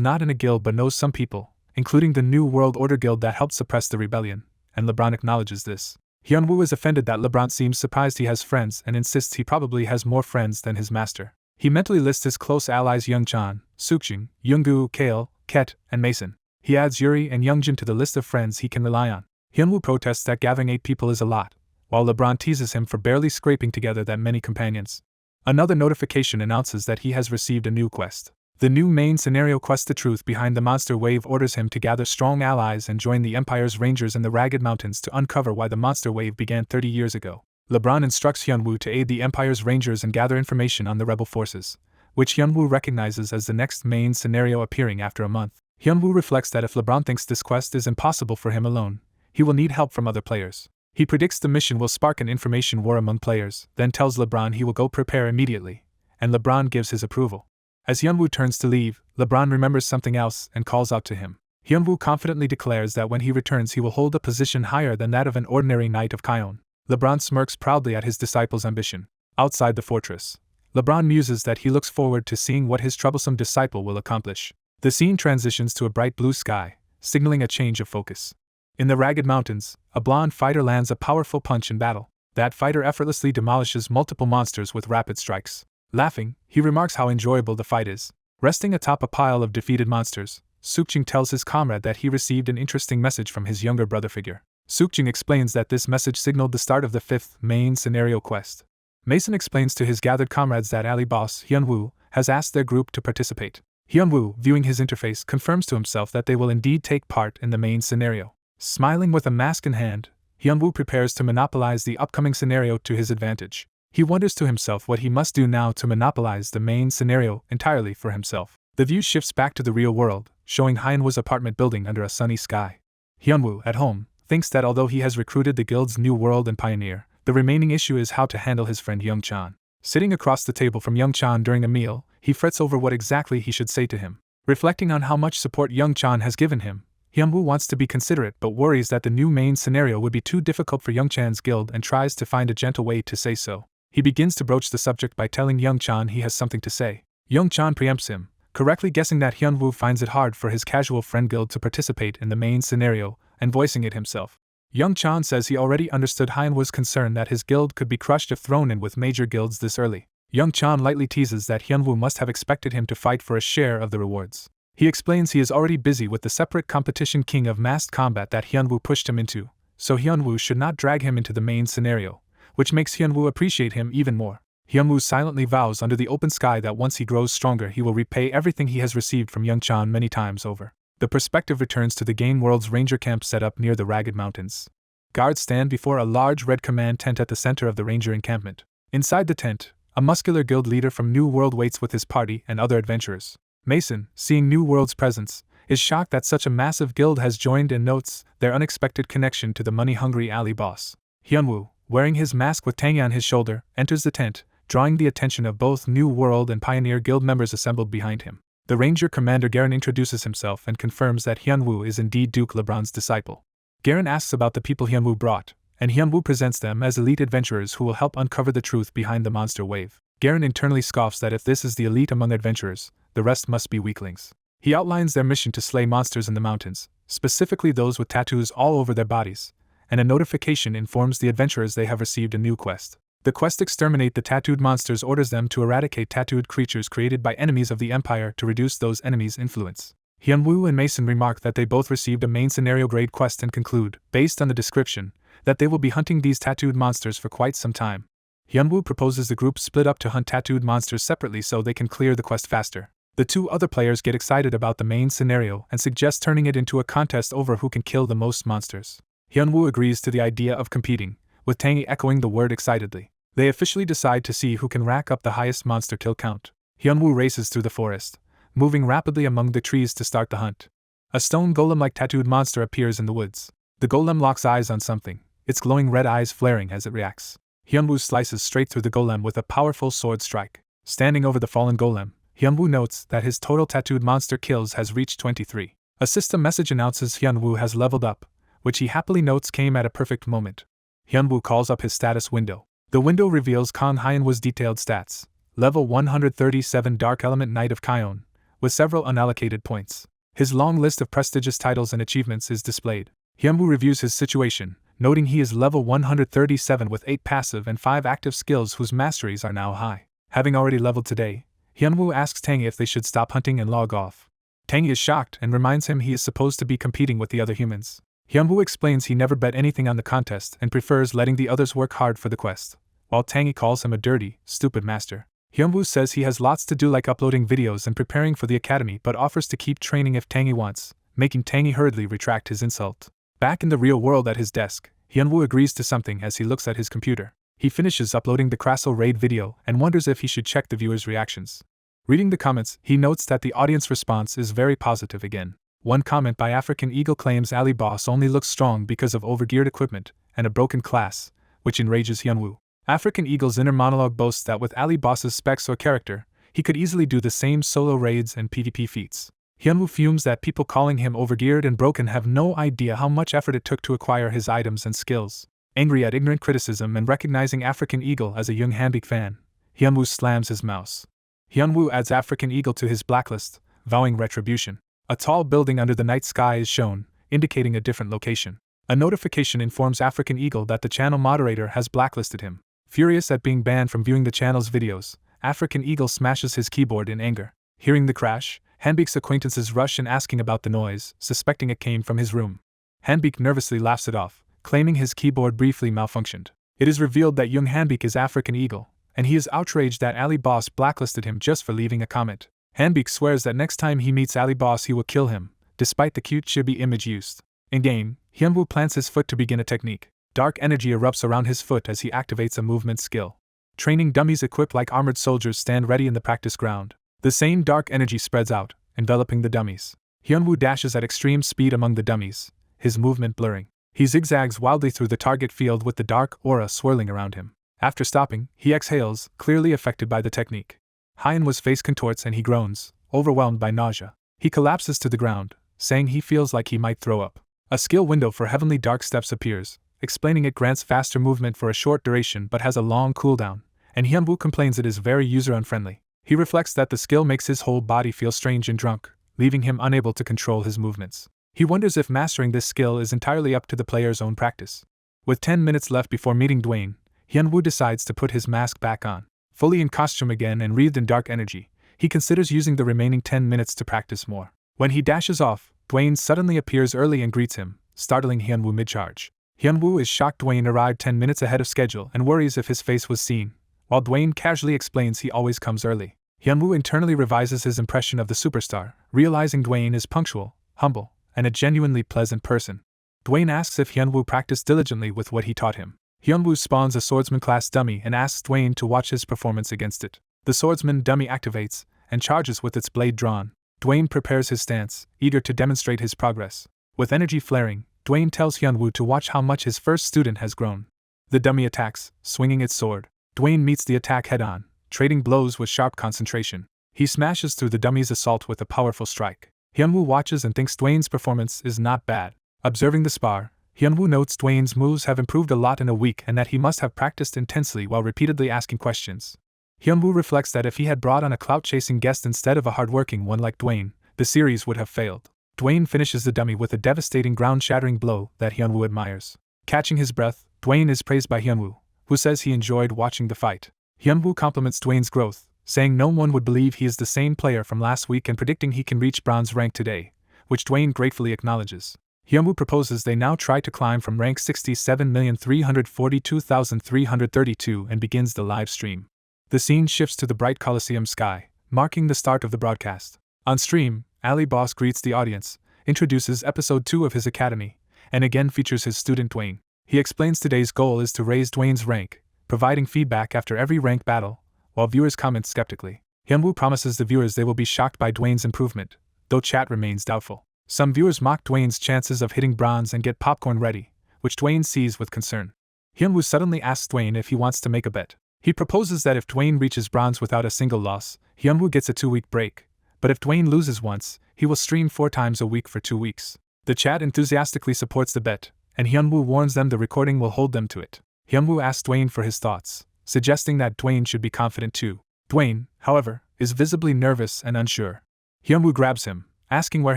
not in a guild but knows some people, including the New World Order guild that helped suppress the rebellion, and LeBron acknowledges this. Hyunwoo is offended that LeBron seems surprised he has friends and insists he probably has more friends than his master. He mentally lists his close allies Youngchan, Sukjin, Younggu, Kale, Ket, and Mason. He adds Yuri and Youngjin to the list of friends he can rely on. Hyunwoo protests that gathering 8 people is a lot, while LeBron teases him for barely scraping together that many companions. Another notification announces that he has received a new quest. The new main scenario quest The Truth Behind the Monster Wave orders him to gather strong allies and join the Empire's Rangers in the Ragged Mountains to uncover why the monster wave began 30 years ago. LeBron instructs Hyunwoo to aid the Empire's Rangers and gather information on the rebel forces, which Hyunwoo recognizes as the next main scenario appearing after a month. Hyunwoo reflects that if LeBron thinks this quest is impossible for him alone, he will need help from other players. He predicts the mission will spark an information war among players, then tells LeBron he will go prepare immediately, and LeBron gives his approval. As Hyunwoo turns to leave, LeBron remembers something else and calls out to him. Hyunwoo confidently declares that when he returns he will hold a position higher than that of an ordinary knight of Kion. LeBron smirks proudly at his disciple's ambition. Outside the fortress, LeBron muses that he looks forward to seeing what his troublesome disciple will accomplish. The scene transitions to a bright blue sky, signaling a change of focus. In the Ragged Mountains, a blonde fighter lands a powerful punch in battle. That fighter effortlessly demolishes multiple monsters with rapid strikes. Laughing, he remarks how enjoyable the fight is. Resting atop a pile of defeated monsters, Sukjin tells his comrade that he received an interesting message from his younger brother figure. Sukjin explains that this message signaled the start of the 5th main scenario quest. Mason explains to his gathered comrades that ally boss Hyunwoo has asked their group to participate. Hyunwoo, viewing his interface, confirms to himself that they will indeed take part in the main scenario. Smiling with a mask in hand, Hyunwoo prepares to monopolize the upcoming scenario to his advantage. He wonders to himself what he must do now to monopolize the main scenario entirely for himself. The view shifts back to the real world, showing Hyunwoo's apartment building under a sunny sky. Hyunwoo, at home, thinks that although he has recruited the guild's New World and Pioneer, the remaining issue is how to handle his friend Youngchan. Sitting across the table from Youngchan during a meal, he frets over what exactly he should say to him. Reflecting on how much support Youngchan has given him, Hyunwoo wants to be considerate but worries that the new main scenario would be too difficult for Youngchan's guild and tries to find a gentle way to say so. He begins to broach the subject by telling Youngchan he has something to say. Youngchan preempts him, correctly guessing that Hyunwoo finds it hard for his casual friend guild to participate in the main scenario, and voicing it himself. Youngchan says he already understood Hyunwoo's concern that his guild could be crushed if thrown in with major guilds this early. Youngchan lightly teases that Hyunwoo must have expected him to fight for a share of the rewards. He explains he is already busy with the separate competition king of masked combat that Hyunwoo pushed him into, so Hyunwoo should not drag him into the main scenario, which makes Hyunwoo appreciate him even more. Hyunwoo silently vows under the open sky that once he grows stronger he will repay everything he has received from Youngchan many times over. The perspective returns to the game world's ranger camp set up near the Ragged Mountains. Guards stand before a large red command tent at the center of the ranger encampment. Inside the tent, a muscular guild leader from New World waits with his party and other adventurers. Mason, seeing New World's presence, is shocked that such a massive guild has joined and notes their unexpected connection to the money-hungry alley boss. Hyunwoo, wearing his mask with Tangi on his shoulder, enters the tent, drawing the attention of both New World and Pioneer Guild members assembled behind him. The Ranger Commander Garen introduces himself and confirms that Hyunwoo is indeed Duke LeBron's disciple. Garen asks about the people Hyunwoo brought, and Hyunwoo presents them as elite adventurers who will help uncover the truth behind the monster wave. Garen internally scoffs that if this is the elite among adventurers, the rest must be weaklings. He outlines their mission to slay monsters in the mountains, specifically those with tattoos all over their bodies, and a notification informs the adventurers they have received a new quest. The quest Exterminate the Tattooed Monsters orders them to eradicate tattooed creatures created by enemies of the Empire to reduce those enemies' influence. Hyunwoo and Mason remark that they both received a main scenario grade quest and conclude, based on the description, that they will be hunting these tattooed monsters for quite some time. Hyunwoo proposes the group split up to hunt tattooed monsters separately so they can clear the quest faster. The two other players get excited about the main scenario and suggest turning it into a contest over who can kill the most monsters. Hyunwoo agrees to the idea of competing, with Tangi echoing the word excitedly. They officially decide to see who can rack up the highest monster kill count. Hyunwoo races through the forest, moving rapidly among the trees to start the hunt. A stone golem-like tattooed monster appears in the woods. The golem locks eyes on something, its glowing red eyes flaring as it reacts. Hyunwoo slices straight through the golem with a powerful sword strike. Standing over the fallen golem, Hyunwoo notes that his total tattooed monster kills has reached 23. A system message announces Hyunwoo has leveled up, which he happily notes came at a perfect moment. Hyunwoo calls up his status window. The window reveals Kang Hyunwoo's detailed stats. Level 137 Dark Element Knight of Kion, with several unallocated points. His long list of prestigious titles and achievements is displayed. Hyunwoo reviews his situation, noting he is level 137 with 8 passive and 5 active skills whose masteries are now high. Having already leveled today, Hyunwoo asks Tangi if they should stop hunting and log off. Tangi is shocked and reminds him he is supposed to be competing with the other humans. Hyunwoo explains he never bet anything on the contest and prefers letting the others work hard for the quest, while Tangi calls him a dirty, stupid master. Hyunwoo says he has lots to do like uploading videos and preparing for the academy but offers to keep training if Tangi wants, making Tangi hurriedly retract his insult. Back in the real world at his desk, Hyunwoo agrees to something as he looks at his computer. He finishes uploading the Crassel raid video and wonders if he should check the viewers' reactions. Reading the comments, he notes that the audience response is very positive again. One comment by African Eagle claims Ali Boss only looks strong because of overgeared equipment and a broken class, which enrages Hyunwoo. African Eagle's inner monologue boasts that with Ali Boss's specs or character, he could easily do the same solo raids and PvP feats. Hyunwoo fumes that people calling him overgeared and broken have no idea how much effort it took to acquire his items and skills. Angry at ignorant criticism and recognizing African Eagle as a Young Hanbik fan, Hyunwoo slams his mouse. Hyunwoo adds African Eagle to his blacklist, vowing retribution. A tall building under the night sky is shown, indicating a different location. A notification informs African Eagle that the channel moderator has blacklisted him. Furious at being banned from viewing the channel's videos, African Eagle smashes his keyboard in anger. Hearing the crash, Hanbik's acquaintances rush in asking about the noise, suspecting it came from his room. Hanbik nervously laughs it off, claiming his keyboard briefly malfunctioned. It is revealed that young Hanbik is African Eagle, and he is outraged that Ali Boss blacklisted him just for leaving a comment. Hanbik swears that next time he meets Ali Boss he will kill him, despite the cute chibi image used. In-game, Hyunwoo plants his foot to begin a technique. Dark energy erupts around his foot as he activates a movement skill. Training dummies equipped like armored soldiers stand ready in the practice ground. The same dark energy spreads out, enveloping the dummies. Hyunwoo dashes at extreme speed among the dummies, his movement blurring. He zigzags wildly through the target field with the dark aura swirling around him. After stopping, he exhales, clearly affected by the technique. Hyunwoo's face contorts and he groans, overwhelmed by nausea. He collapses to the ground, saying he feels like he might throw up. A skill window for Heavenly Dark Steps appears, explaining it grants faster movement for a short duration but has a long cooldown, and Hyunwoo complains it is very user-unfriendly. He reflects that the skill makes his whole body feel strange and drunk, leaving him unable to control his movements. He wonders if mastering this skill is entirely up to the player's own practice. With 10 minutes left before meeting Dwayne, Hyunwoo decides to put his mask back on. Fully in costume again and wreathed in dark energy, he considers using the remaining 10 minutes to practice more. When he dashes off, Dwayne suddenly appears early and greets him, startling Hyunwoo mid-charge. Hyunwoo is shocked Dwayne arrived 10 minutes ahead of schedule and worries if his face was seen, while Dwayne casually explains he always comes early. Hyunwoo internally revises his impression of the superstar, realizing Dwayne is punctual, humble, and a genuinely pleasant person. Dwayne asks if Hyunwoo practiced diligently with what he taught him. Hyunwoo spawns a swordsman-class dummy and asks Dwayne to watch his performance against it. The swordsman dummy activates and charges with its blade drawn. Dwayne prepares his stance, eager to demonstrate his progress. With energy flaring, Dwayne tells Hyunwoo to watch how much his first student has grown. The dummy attacks, swinging its sword. Dwayne meets the attack head-on, trading blows with sharp concentration. He smashes through the dummy's assault with a powerful strike. Hyunwoo watches and thinks Dwayne's performance is not bad. Observing the spar, Hyunwoo notes Dwayne's moves have improved a lot in a week and that he must have practiced intensely while repeatedly asking questions. Hyunwoo reflects that if he had brought on a clout-chasing guest instead of a hard-working one like Dwayne, the series would have failed. Dwayne finishes the dummy with a devastating ground-shattering blow that Hyunwoo admires. Catching his breath, Dwayne is praised by Hyunwoo, who says he enjoyed watching the fight. Hyunwoo compliments Dwayne's growth, saying no one would believe he is the same player from last week and predicting he can reach bronze rank today, which Dwayne gratefully acknowledges. Hyunwoo proposes they now try to climb from rank 67,342,332 and begins the live stream. The scene shifts to the bright coliseum sky, marking the start of the broadcast. On stream, Ali Boss greets the audience, introduces episode 2 of his academy, and again features his student Dwayne. He explains today's goal is to raise Dwayne's rank, providing feedback after every rank battle, while viewers comment skeptically. Hyunwoo promises the viewers they will be shocked by Dwayne's improvement, though chat remains doubtful. Some viewers mock Dwayne's chances of hitting bronze and get popcorn ready, which Dwayne sees with concern. Hyunwoo suddenly asks Dwayne if he wants to make a bet. He proposes that if Dwayne reaches bronze without a single loss, Hyunwoo gets a 2-week break, but if Dwayne loses once, he will stream 4 times a week for 2 weeks. The chat enthusiastically supports the bet, and Hyunwoo warns them the recording will hold them to it. Hyunwoo asks Dwayne for his thoughts, suggesting that Dwayne should be confident too. Dwayne, however, is visibly nervous and unsure. Hyunwoo grabs him, asking where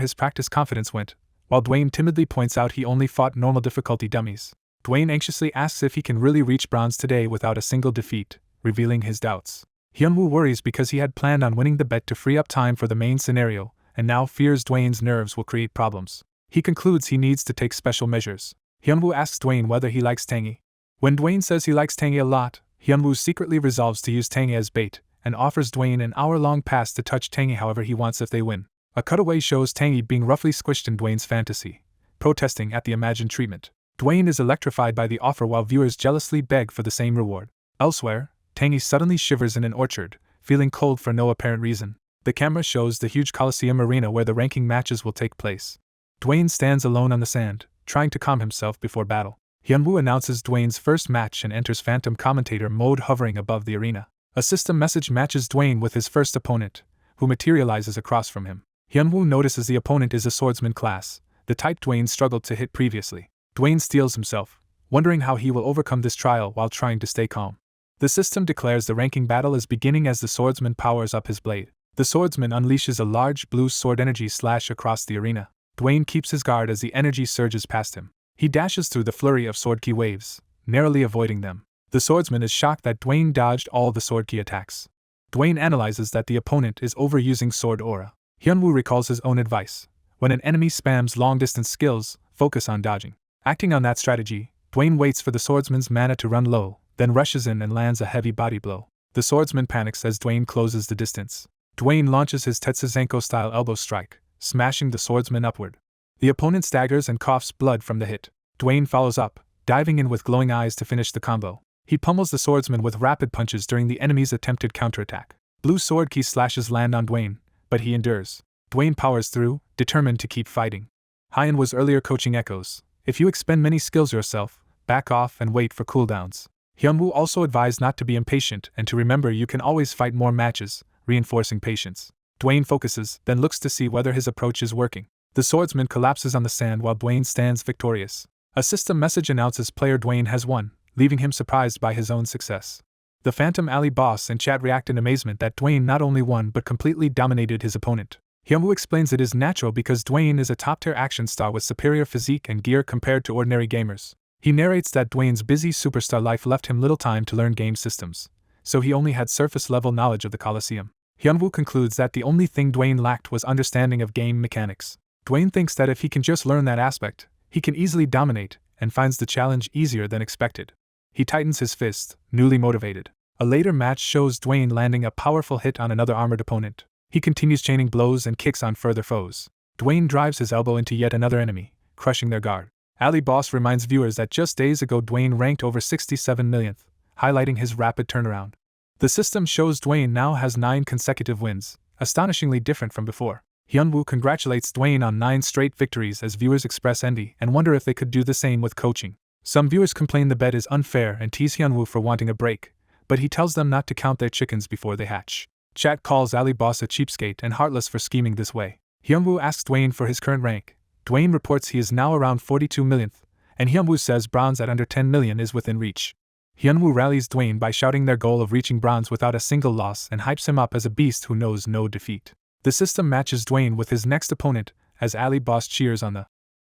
his practice confidence went, while Dwayne timidly points out he only fought normal difficulty dummies. Dwayne anxiously asks if he can really reach bronze today without a single defeat, revealing his doubts. Hyunwoo worries because he had planned on winning the bet to free up time for the main scenario, and now fears Dwayne's nerves will create problems. He concludes he needs to take special measures. Hyunwoo asks Dwayne whether he likes tangy. When Dwayne says he likes tangy a lot, Hyunwoo secretly resolves to use tangy as bait, and offers Dwayne an hour-long pass to touch tangy however he wants if they win. A cutaway shows Tangy being roughly squished in Dwayne's fantasy, protesting at the imagined treatment. Dwayne is electrified by the offer while viewers jealously beg for the same reward. Elsewhere, Tangy suddenly shivers in an orchard, feeling cold for no apparent reason. The camera shows the huge Coliseum arena where the ranking matches will take place. Dwayne stands alone on the sand, trying to calm himself before battle. Hyunwoo announces Dwayne's first match and enters Phantom Commentator mode hovering above the arena. A system message matches Dwayne with his first opponent, who materializes across from him. Hyunwoo notices the opponent is a swordsman class, the type Dwayne struggled to hit previously. Dwayne steels himself, wondering how he will overcome this trial while trying to stay calm. The system declares the ranking battle is beginning as the swordsman powers up his blade. The swordsman unleashes a large blue sword energy slash across the arena. Dwayne keeps his guard as the energy surges past him. He dashes through the flurry of sword ki waves, narrowly avoiding them. The swordsman is shocked that Dwayne dodged all the sword ki attacks. Dwayne analyzes that the opponent is overusing sword aura. Hyunwoo recalls his own advice. When an enemy spams long-distance skills, focus on dodging. Acting on that strategy, Dwayne waits for the swordsman's mana to run low, then rushes in and lands a heavy body blow. The swordsman panics as Dwayne closes the distance. Dwayne launches his Tetsuzenko-style elbow strike, smashing the swordsman upward. The opponent staggers and coughs blood from the hit. Dwayne follows up, diving in with glowing eyes to finish the combo. He pummels the swordsman with rapid punches during the enemy's attempted counterattack. Blue sword ki slashes land on Dwayne, but he endures. Dwayne powers through, determined to keep fighting. Hyan was earlier coaching Echoes. If you expend many skills yourself, back off and wait for cooldowns. Hyunwoo also advised not to be impatient and to remember you can always fight more matches, reinforcing patience. Dwayne focuses, then looks to see whether his approach is working. The swordsman collapses on the sand while Dwayne stands victorious. A system message announces player Dwayne has won, leaving him surprised by his own success. The Phantom Alley boss and chat react in amazement that Dwayne not only won but completely dominated his opponent. Hyunwoo explains it is natural because Dwayne is a top-tier action star with superior physique and gear compared to ordinary gamers. He narrates that Dwayne's busy superstar life left him little time to learn game systems, so he only had surface-level knowledge of the Coliseum. Hyunwoo concludes that the only thing Dwayne lacked was understanding of game mechanics. Dwayne thinks that if he can just learn that aspect, he can easily dominate, and finds the challenge easier than expected. He tightens his fist, newly motivated. A later match shows Dwayne landing a powerful hit on another armored opponent. He continues chaining blows and kicks on further foes. Dwayne drives his elbow into yet another enemy, crushing their guard. Ali Boss reminds viewers that just days ago Dwayne ranked over 67 millionth, highlighting his rapid turnaround. The system shows Dwayne now has 9 consecutive wins, astonishingly different from before. Hyunwoo congratulates Dwayne on 9 straight victories as viewers express envy and wonder if they could do the same with coaching. Some viewers complain the bet is unfair and tease Hyunwoo for wanting a break, but he tells them not to count their chickens before they hatch. Chat calls Ali Boss a cheapskate and heartless for scheming this way. Hyunwoo asks Dwayne for his current rank. Dwayne reports he is now around 42 millionth, and Hyunwoo says bronze at under 10 million is within reach. Hyunwoo rallies Dwayne by shouting their goal of reaching bronze without a single loss and hypes him up as a beast who knows no defeat. The system matches Dwayne with his next opponent, as Ali Boss cheers on the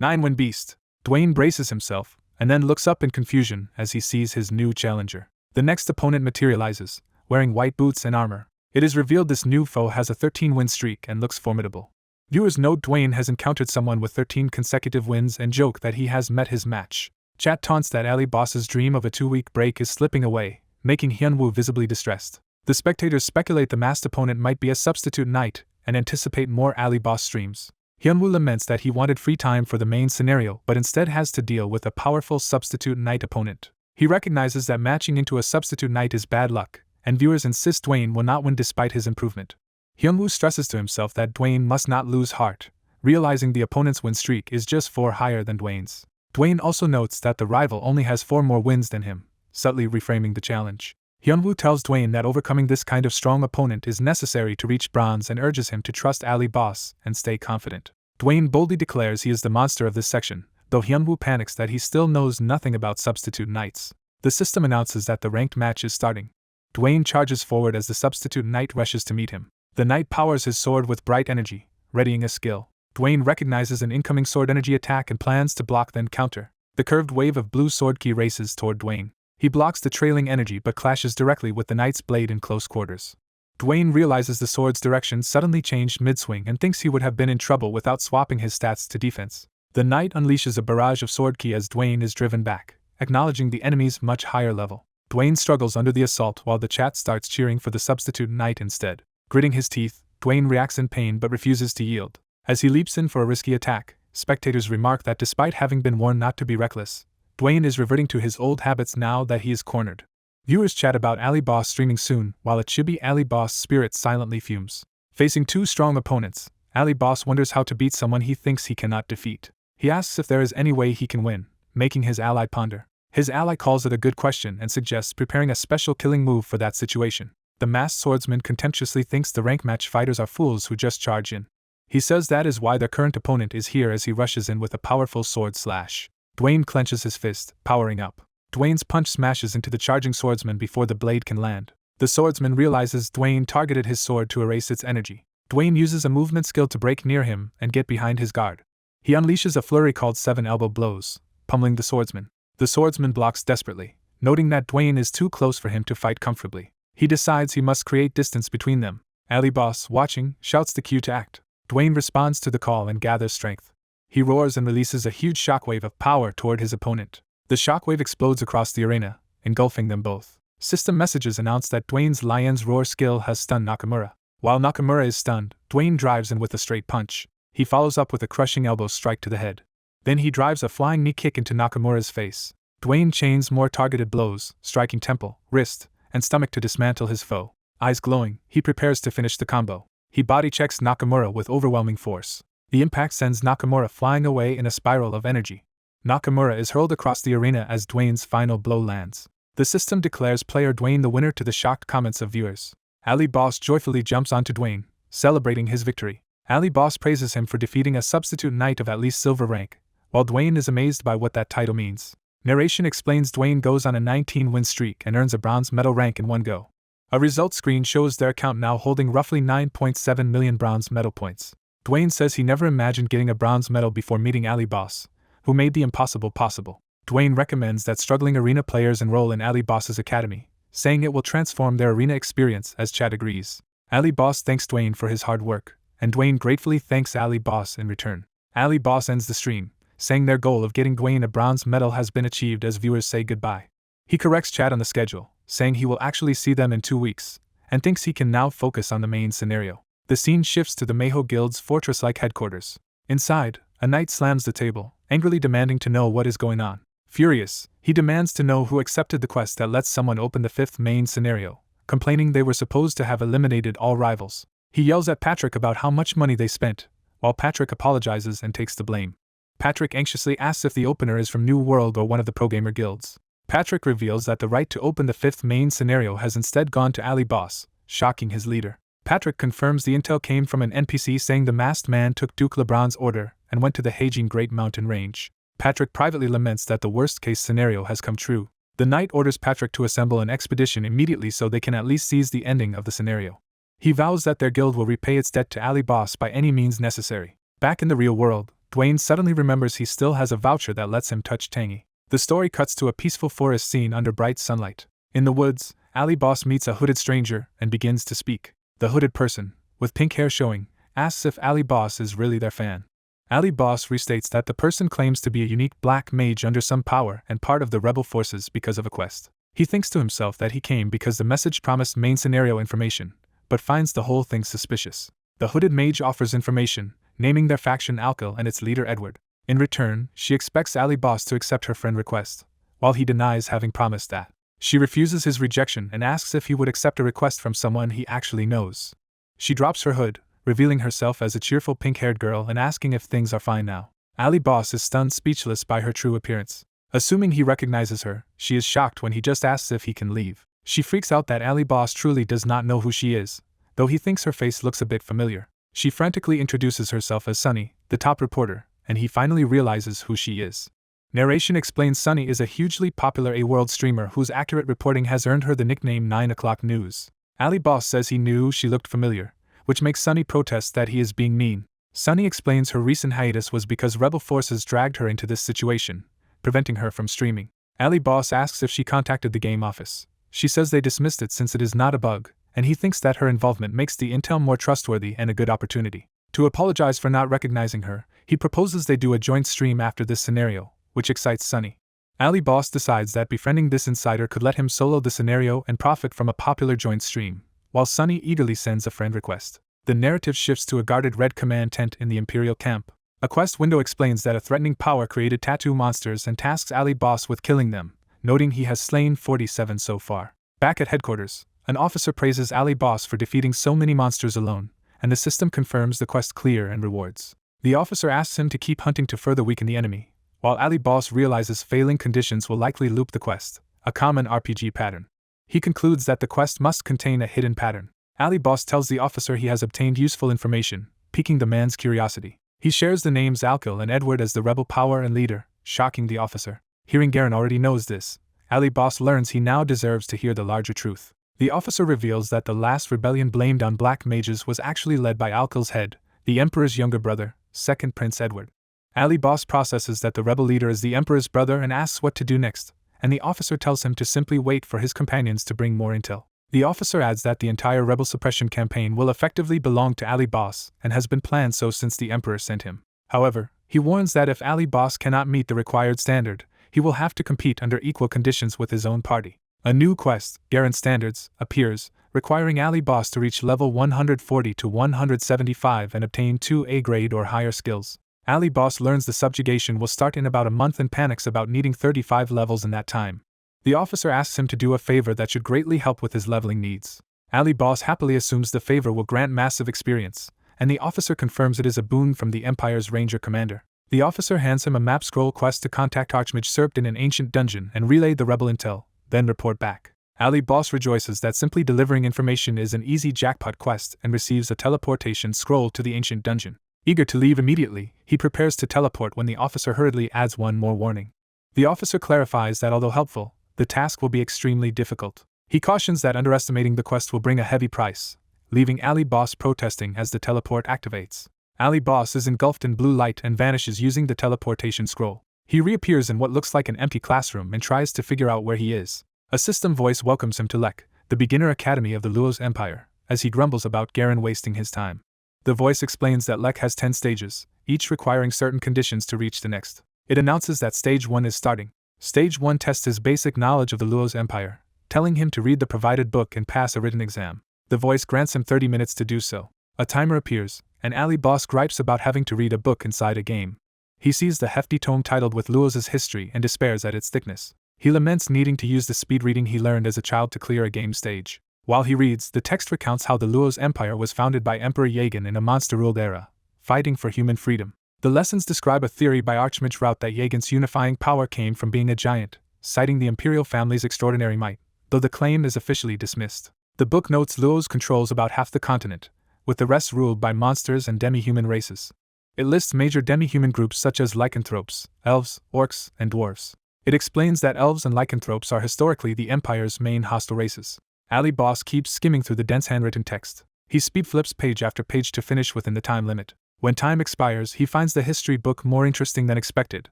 9-win beast. Dwayne braces himself, and then looks up in confusion as he sees his new challenger. The next opponent materializes, wearing white boots and armor. It is revealed this new foe has a 13-win streak and looks formidable. Viewers note Dwayne has encountered someone with 13 consecutive wins and joke that he has met his match. Chat taunts that Ali Boss's dream of a 2-week break is slipping away, making Hyunwoo visibly distressed. The spectators speculate the masked opponent might be a substitute knight, and anticipate more Ali Boss streams. Hyunwoo laments that he wanted free time for the main scenario but instead has to deal with a powerful substitute knight opponent. He recognizes that matching into a substitute knight is bad luck, and viewers insist Dwayne will not win despite his improvement. Hyunwoo stresses to himself that Dwayne must not lose heart, realizing the opponent's win streak is just 4 higher than Dwayne's. Dwayne also notes that the rival only has 4 more wins than him, subtly reframing the challenge. Hyunwoo tells Dwayne that overcoming this kind of strong opponent is necessary to reach bronze and urges him to trust Ali Boss and stay confident. Dwayne boldly declares he is the monster of this section, though Hyunwoo panics that he still knows nothing about substitute knights. The system announces that the ranked match is starting. Dwayne charges forward as the substitute knight rushes to meet him. The knight powers his sword with bright energy, readying a skill. Dwayne recognizes an incoming sword energy attack and plans to block then counter. The curved wave of blue sword ki races toward Dwayne. He blocks the trailing energy but clashes directly with the knight's blade in close quarters. Dwayne realizes the sword's direction suddenly changed mid-swing and thinks he would have been in trouble without swapping his stats to defense. The knight unleashes a barrage of sword ki as Dwayne is driven back, acknowledging the enemy's much higher level. Dwayne struggles under the assault while the chat starts cheering for the substitute knight instead. Gritting his teeth, Dwayne reacts in pain but refuses to yield. As he leaps in for a risky attack, spectators remark that despite having been warned not to be reckless, Dwayne is reverting to his old habits now that he is cornered. Viewers chat about Ali Boss streaming soon, while a chibi Ali Boss spirit silently fumes. Facing 2 strong opponents, Ali Boss wonders how to beat someone he thinks he cannot defeat. He asks if there is any way he can win, making his ally ponder. His ally calls it a good question and suggests preparing a special killing move for that situation. The masked swordsman contemptuously thinks the rank match fighters are fools who just charge in. He says that is why their current opponent is here as he rushes in with a powerful sword slash. Dwayne clenches his fist, powering up. Dwayne's punch smashes into the charging swordsman before the blade can land. The swordsman realizes Dwayne targeted his sword to erase its energy. Dwayne uses a movement skill to break near him and get behind his guard. He unleashes a flurry called 7 elbow blows, pummeling the swordsman. The swordsman blocks desperately, noting that Dwayne is too close for him to fight comfortably. He decides he must create distance between them. Ali Boss, watching, shouts the cue to act. Dwayne responds to the call and gathers strength. He roars and releases a huge shockwave of power toward his opponent. The shockwave explodes across the arena, engulfing them both. System messages announce that Dwayne's Lion's Roar skill has stunned Nakamura. While Nakamura is stunned, Dwayne drives in with a straight punch. He follows up with a crushing elbow strike to the head. Then he drives a flying knee kick into Nakamura's face. Dwayne chains more targeted blows, striking temple, wrist, and stomach to dismantle his foe. Eyes glowing, he prepares to finish the combo. He body checks Nakamura with overwhelming force. The impact sends Nakamura flying away in a spiral of energy. Nakamura is hurled across the arena as Dwayne's final blow lands. The system declares player Dwayne the winner to the shocked comments of viewers. Ali Boss joyfully jumps onto Dwayne, celebrating his victory. Ali Boss praises him for defeating a substitute knight of at least silver rank, while Dwayne is amazed by what that title means. Narration explains Dwayne goes on a 19-win streak and earns a bronze medal rank in one go. A result screen shows their account now holding roughly 9.7 million bronze medal points. Dwayne says he never imagined getting a bronze medal before meeting Ali Boss, who made the impossible possible. Dwayne recommends that struggling arena players enroll in Ali Boss's academy, saying it will transform their arena experience as chat agrees. Ali Boss thanks Dwayne for his hard work, and Dwayne gratefully thanks Ali Boss in return. Ali Boss ends the stream, saying their goal of getting Dwayne a bronze medal has been achieved as viewers say goodbye. He corrects Chad on the schedule, saying he will actually see them in 2 weeks, and thinks he can now focus on the main scenario. The scene shifts to the Mayho Guild's fortress-like headquarters. Inside, a knight slams the table, angrily demanding to know what is going on. Furious, he demands to know who accepted the quest that lets someone open the 5th main scenario, complaining they were supposed to have eliminated all rivals. He yells at Patrick about how much money they spent, while Patrick apologizes and takes the blame. Patrick anxiously asks if the opener is from New World or one of the pro-gamer guilds. Patrick reveals that the right to open the 5th main scenario has instead gone to Ali Boss, shocking his leader. Patrick confirms the intel came from an NPC saying the masked man took Duke LeBron's order and went to the Haging Great Mountain Range. Patrick privately laments that the worst-case scenario has come true. The knight orders Patrick to assemble an expedition immediately so they can at least seize the ending of the scenario. He vows that their guild will repay its debt to Ali Boss by any means necessary. Back in the real world, Dwayne suddenly remembers he still has a voucher that lets him touch Tangy. The story cuts to a peaceful forest scene under bright sunlight. In the woods, Ali Boss meets a hooded stranger and begins to speak. The hooded person, with pink hair showing, asks if Ali Boss is really their fan. Ali Boss restates that the person claims to be a unique black mage under some power and part of the rebel forces because of a quest. He thinks to himself that he came because the message promised main scenario information, but finds the whole thing suspicious. The hooded mage offers information, naming their faction Alkyl and its leader Edward. In return, she expects Ali Boss to accept her friend request, while he denies having promised that. She refuses his rejection and asks if he would accept a request from someone he actually knows. She drops her hood, revealing herself as a cheerful pink-haired girl and asking if things are fine now. Ali Boss is stunned speechless by her true appearance. Assuming he recognizes her, she is shocked when he just asks if he can leave. She freaks out that Ali Boss truly does not know who she is, though he thinks her face looks a bit familiar. She frantically introduces herself as Sunny, the top reporter, and he finally realizes who she is. Narration explains Sunny is a hugely popular A-World streamer whose accurate reporting has earned her the nickname 9 O'Clock News. Ali Boss says he knew she looked familiar, which makes Sunny protest that he is being mean. Sunny explains her recent hiatus was because rebel forces dragged her into this situation, preventing her from streaming. Ali Boss asks if she contacted the game office. She says they dismissed it since it is not a bug, and he thinks that her involvement makes the intel more trustworthy and a good opportunity. To apologize for not recognizing her, he proposes they do a joint stream after this scenario, which excites Sunny. Ali Boss decides that befriending this insider could let him solo the scenario and profit from a popular joint stream, while Sunny eagerly sends a friend request. The narrative shifts to a guarded red command tent in the Imperial camp. A quest window explains that a threatening power created tattoo monsters and tasks Ali Boss with killing them, noting he has slain 47 so far. Back at headquarters, an officer praises Ali Boss for defeating so many monsters alone, and the system confirms the quest clear and rewards. The officer asks him to keep hunting to further weaken the enemy, while Ali Boss realizes failing conditions will likely loop the quest, a common RPG pattern. He concludes that the quest must contain a hidden pattern. Ali Boss tells the officer he has obtained useful information, piquing the man's curiosity. He shares the names Alkyl and Edward as the rebel power and leader, shocking the officer. Hearing Garen already knows this, Ali Boss learns he now deserves to hear the larger truth. The officer reveals that the last rebellion blamed on black mages was actually led by Alkyl's head, the Emperor's younger brother, Second Prince Edward. Ali Boss processes that the rebel leader is the Emperor's brother and asks what to do next, and the officer tells him to simply wait for his companions to bring more intel. The officer adds that the entire rebel suppression campaign will effectively belong to Ali Boss and has been planned so since the Emperor sent him. However, he warns that if Ali Boss cannot meet the required standard, he will have to compete under equal conditions with his own party. A new quest, Garen Standards, appears, requiring Ali Boss to reach level 140 to 175 and obtain 2 A-grade or higher skills. Ali Boss learns the subjugation will start in about a month and panics about needing 35 levels in that time. The officer asks him to do a favor that should greatly help with his leveling needs. Ali Boss happily assumes the favor will grant massive experience, and the officer confirms it is a boon from the Empire's Ranger Commander. The officer hands him a map scroll quest to contact Archmage Serped in an ancient dungeon and relay the rebel intel, then report back. Ali Boss rejoices that simply delivering information is an easy jackpot quest and receives a teleportation scroll to the ancient dungeon. Eager to leave immediately, he prepares to teleport when the officer hurriedly adds one more warning. The officer clarifies that although helpful, the task will be extremely difficult. He cautions that underestimating the quest will bring a heavy price, leaving Ali Boss protesting as the teleport activates. Ali Boss is engulfed in blue light and vanishes using the teleportation scroll. He reappears in what looks like an empty classroom and tries to figure out where he is. A system voice welcomes him to Lek, the beginner academy of the Luo's Empire, as he grumbles about Garen wasting his time. The voice explains that Lek has 10 stages, each requiring certain conditions to reach the next. It announces that Stage 1 is starting. Stage 1 tests his basic knowledge of the Luo's empire, telling him to read the provided book and pass a written exam. The voice grants him 30 minutes to do so. A timer appears, and Ali Boss gripes about having to read a book inside a game. He sees the hefty tome titled with Luo's history and despairs at its thickness. He laments needing to use the speed reading he learned as a child to clear a game stage. While he reads, the text recounts how the Luo's empire was founded by Emperor Yagan in a monster-ruled era, fighting for human freedom. The lessons describe a theory by Archmage Rout that Yagan's unifying power came from being a giant, citing the imperial family's extraordinary might, though the claim is officially dismissed. The book notes Luo's controls about half the continent, with the rest ruled by monsters and demi-human races. It lists major demi-human groups such as lycanthropes, elves, orcs, and dwarves. It explains that elves and lycanthropes are historically the Empire's main hostile races. Ali Boss keeps skimming through the dense handwritten text. He speed flips page after page to finish within the time limit. When time expires, he finds the history book more interesting than expected,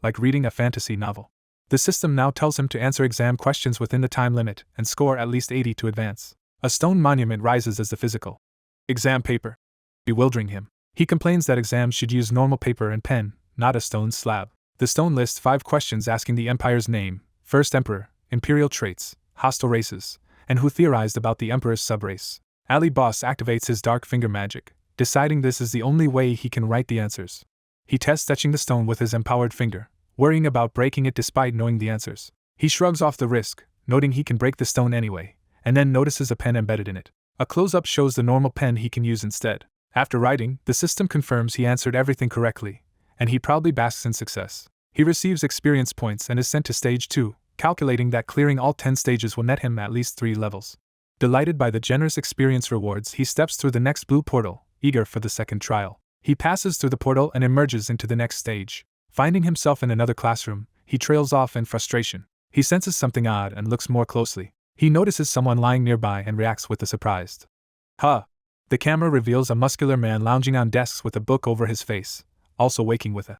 like reading a fantasy novel. The system now tells him to answer exam questions within the time limit and score at least 80 to advance. A stone monument rises as the physical exam paper, bewildering him. He complains that exams should use normal paper and pen, not a stone slab. The stone lists 5 questions asking the Empire's name, first emperor, imperial traits, hostile races, and who theorized about the Emperor's subrace. Ali Boss activates his dark finger magic, deciding this is the only way he can write the answers. He tests etching the stone with his empowered finger, worrying about breaking it despite knowing the answers. He shrugs off the risk, noting he can break the stone anyway, and then notices a pen embedded in it. A close-up shows the normal pen he can use instead. After writing, the system confirms he answered everything correctly, and he proudly basks in success. He receives experience points and is sent to Stage 2, calculating that clearing all 10 stages will net him at least 3 levels. Delighted by the generous experience rewards, he steps through the next blue portal, eager for the second trial. He passes through the portal and emerges into the next stage. Finding himself in another classroom, he trails off in frustration. He senses something odd and looks more closely. He notices someone lying nearby and reacts with a surprised "Huh!" The camera reveals a muscular man lounging on desks with a book over his face, also waking with a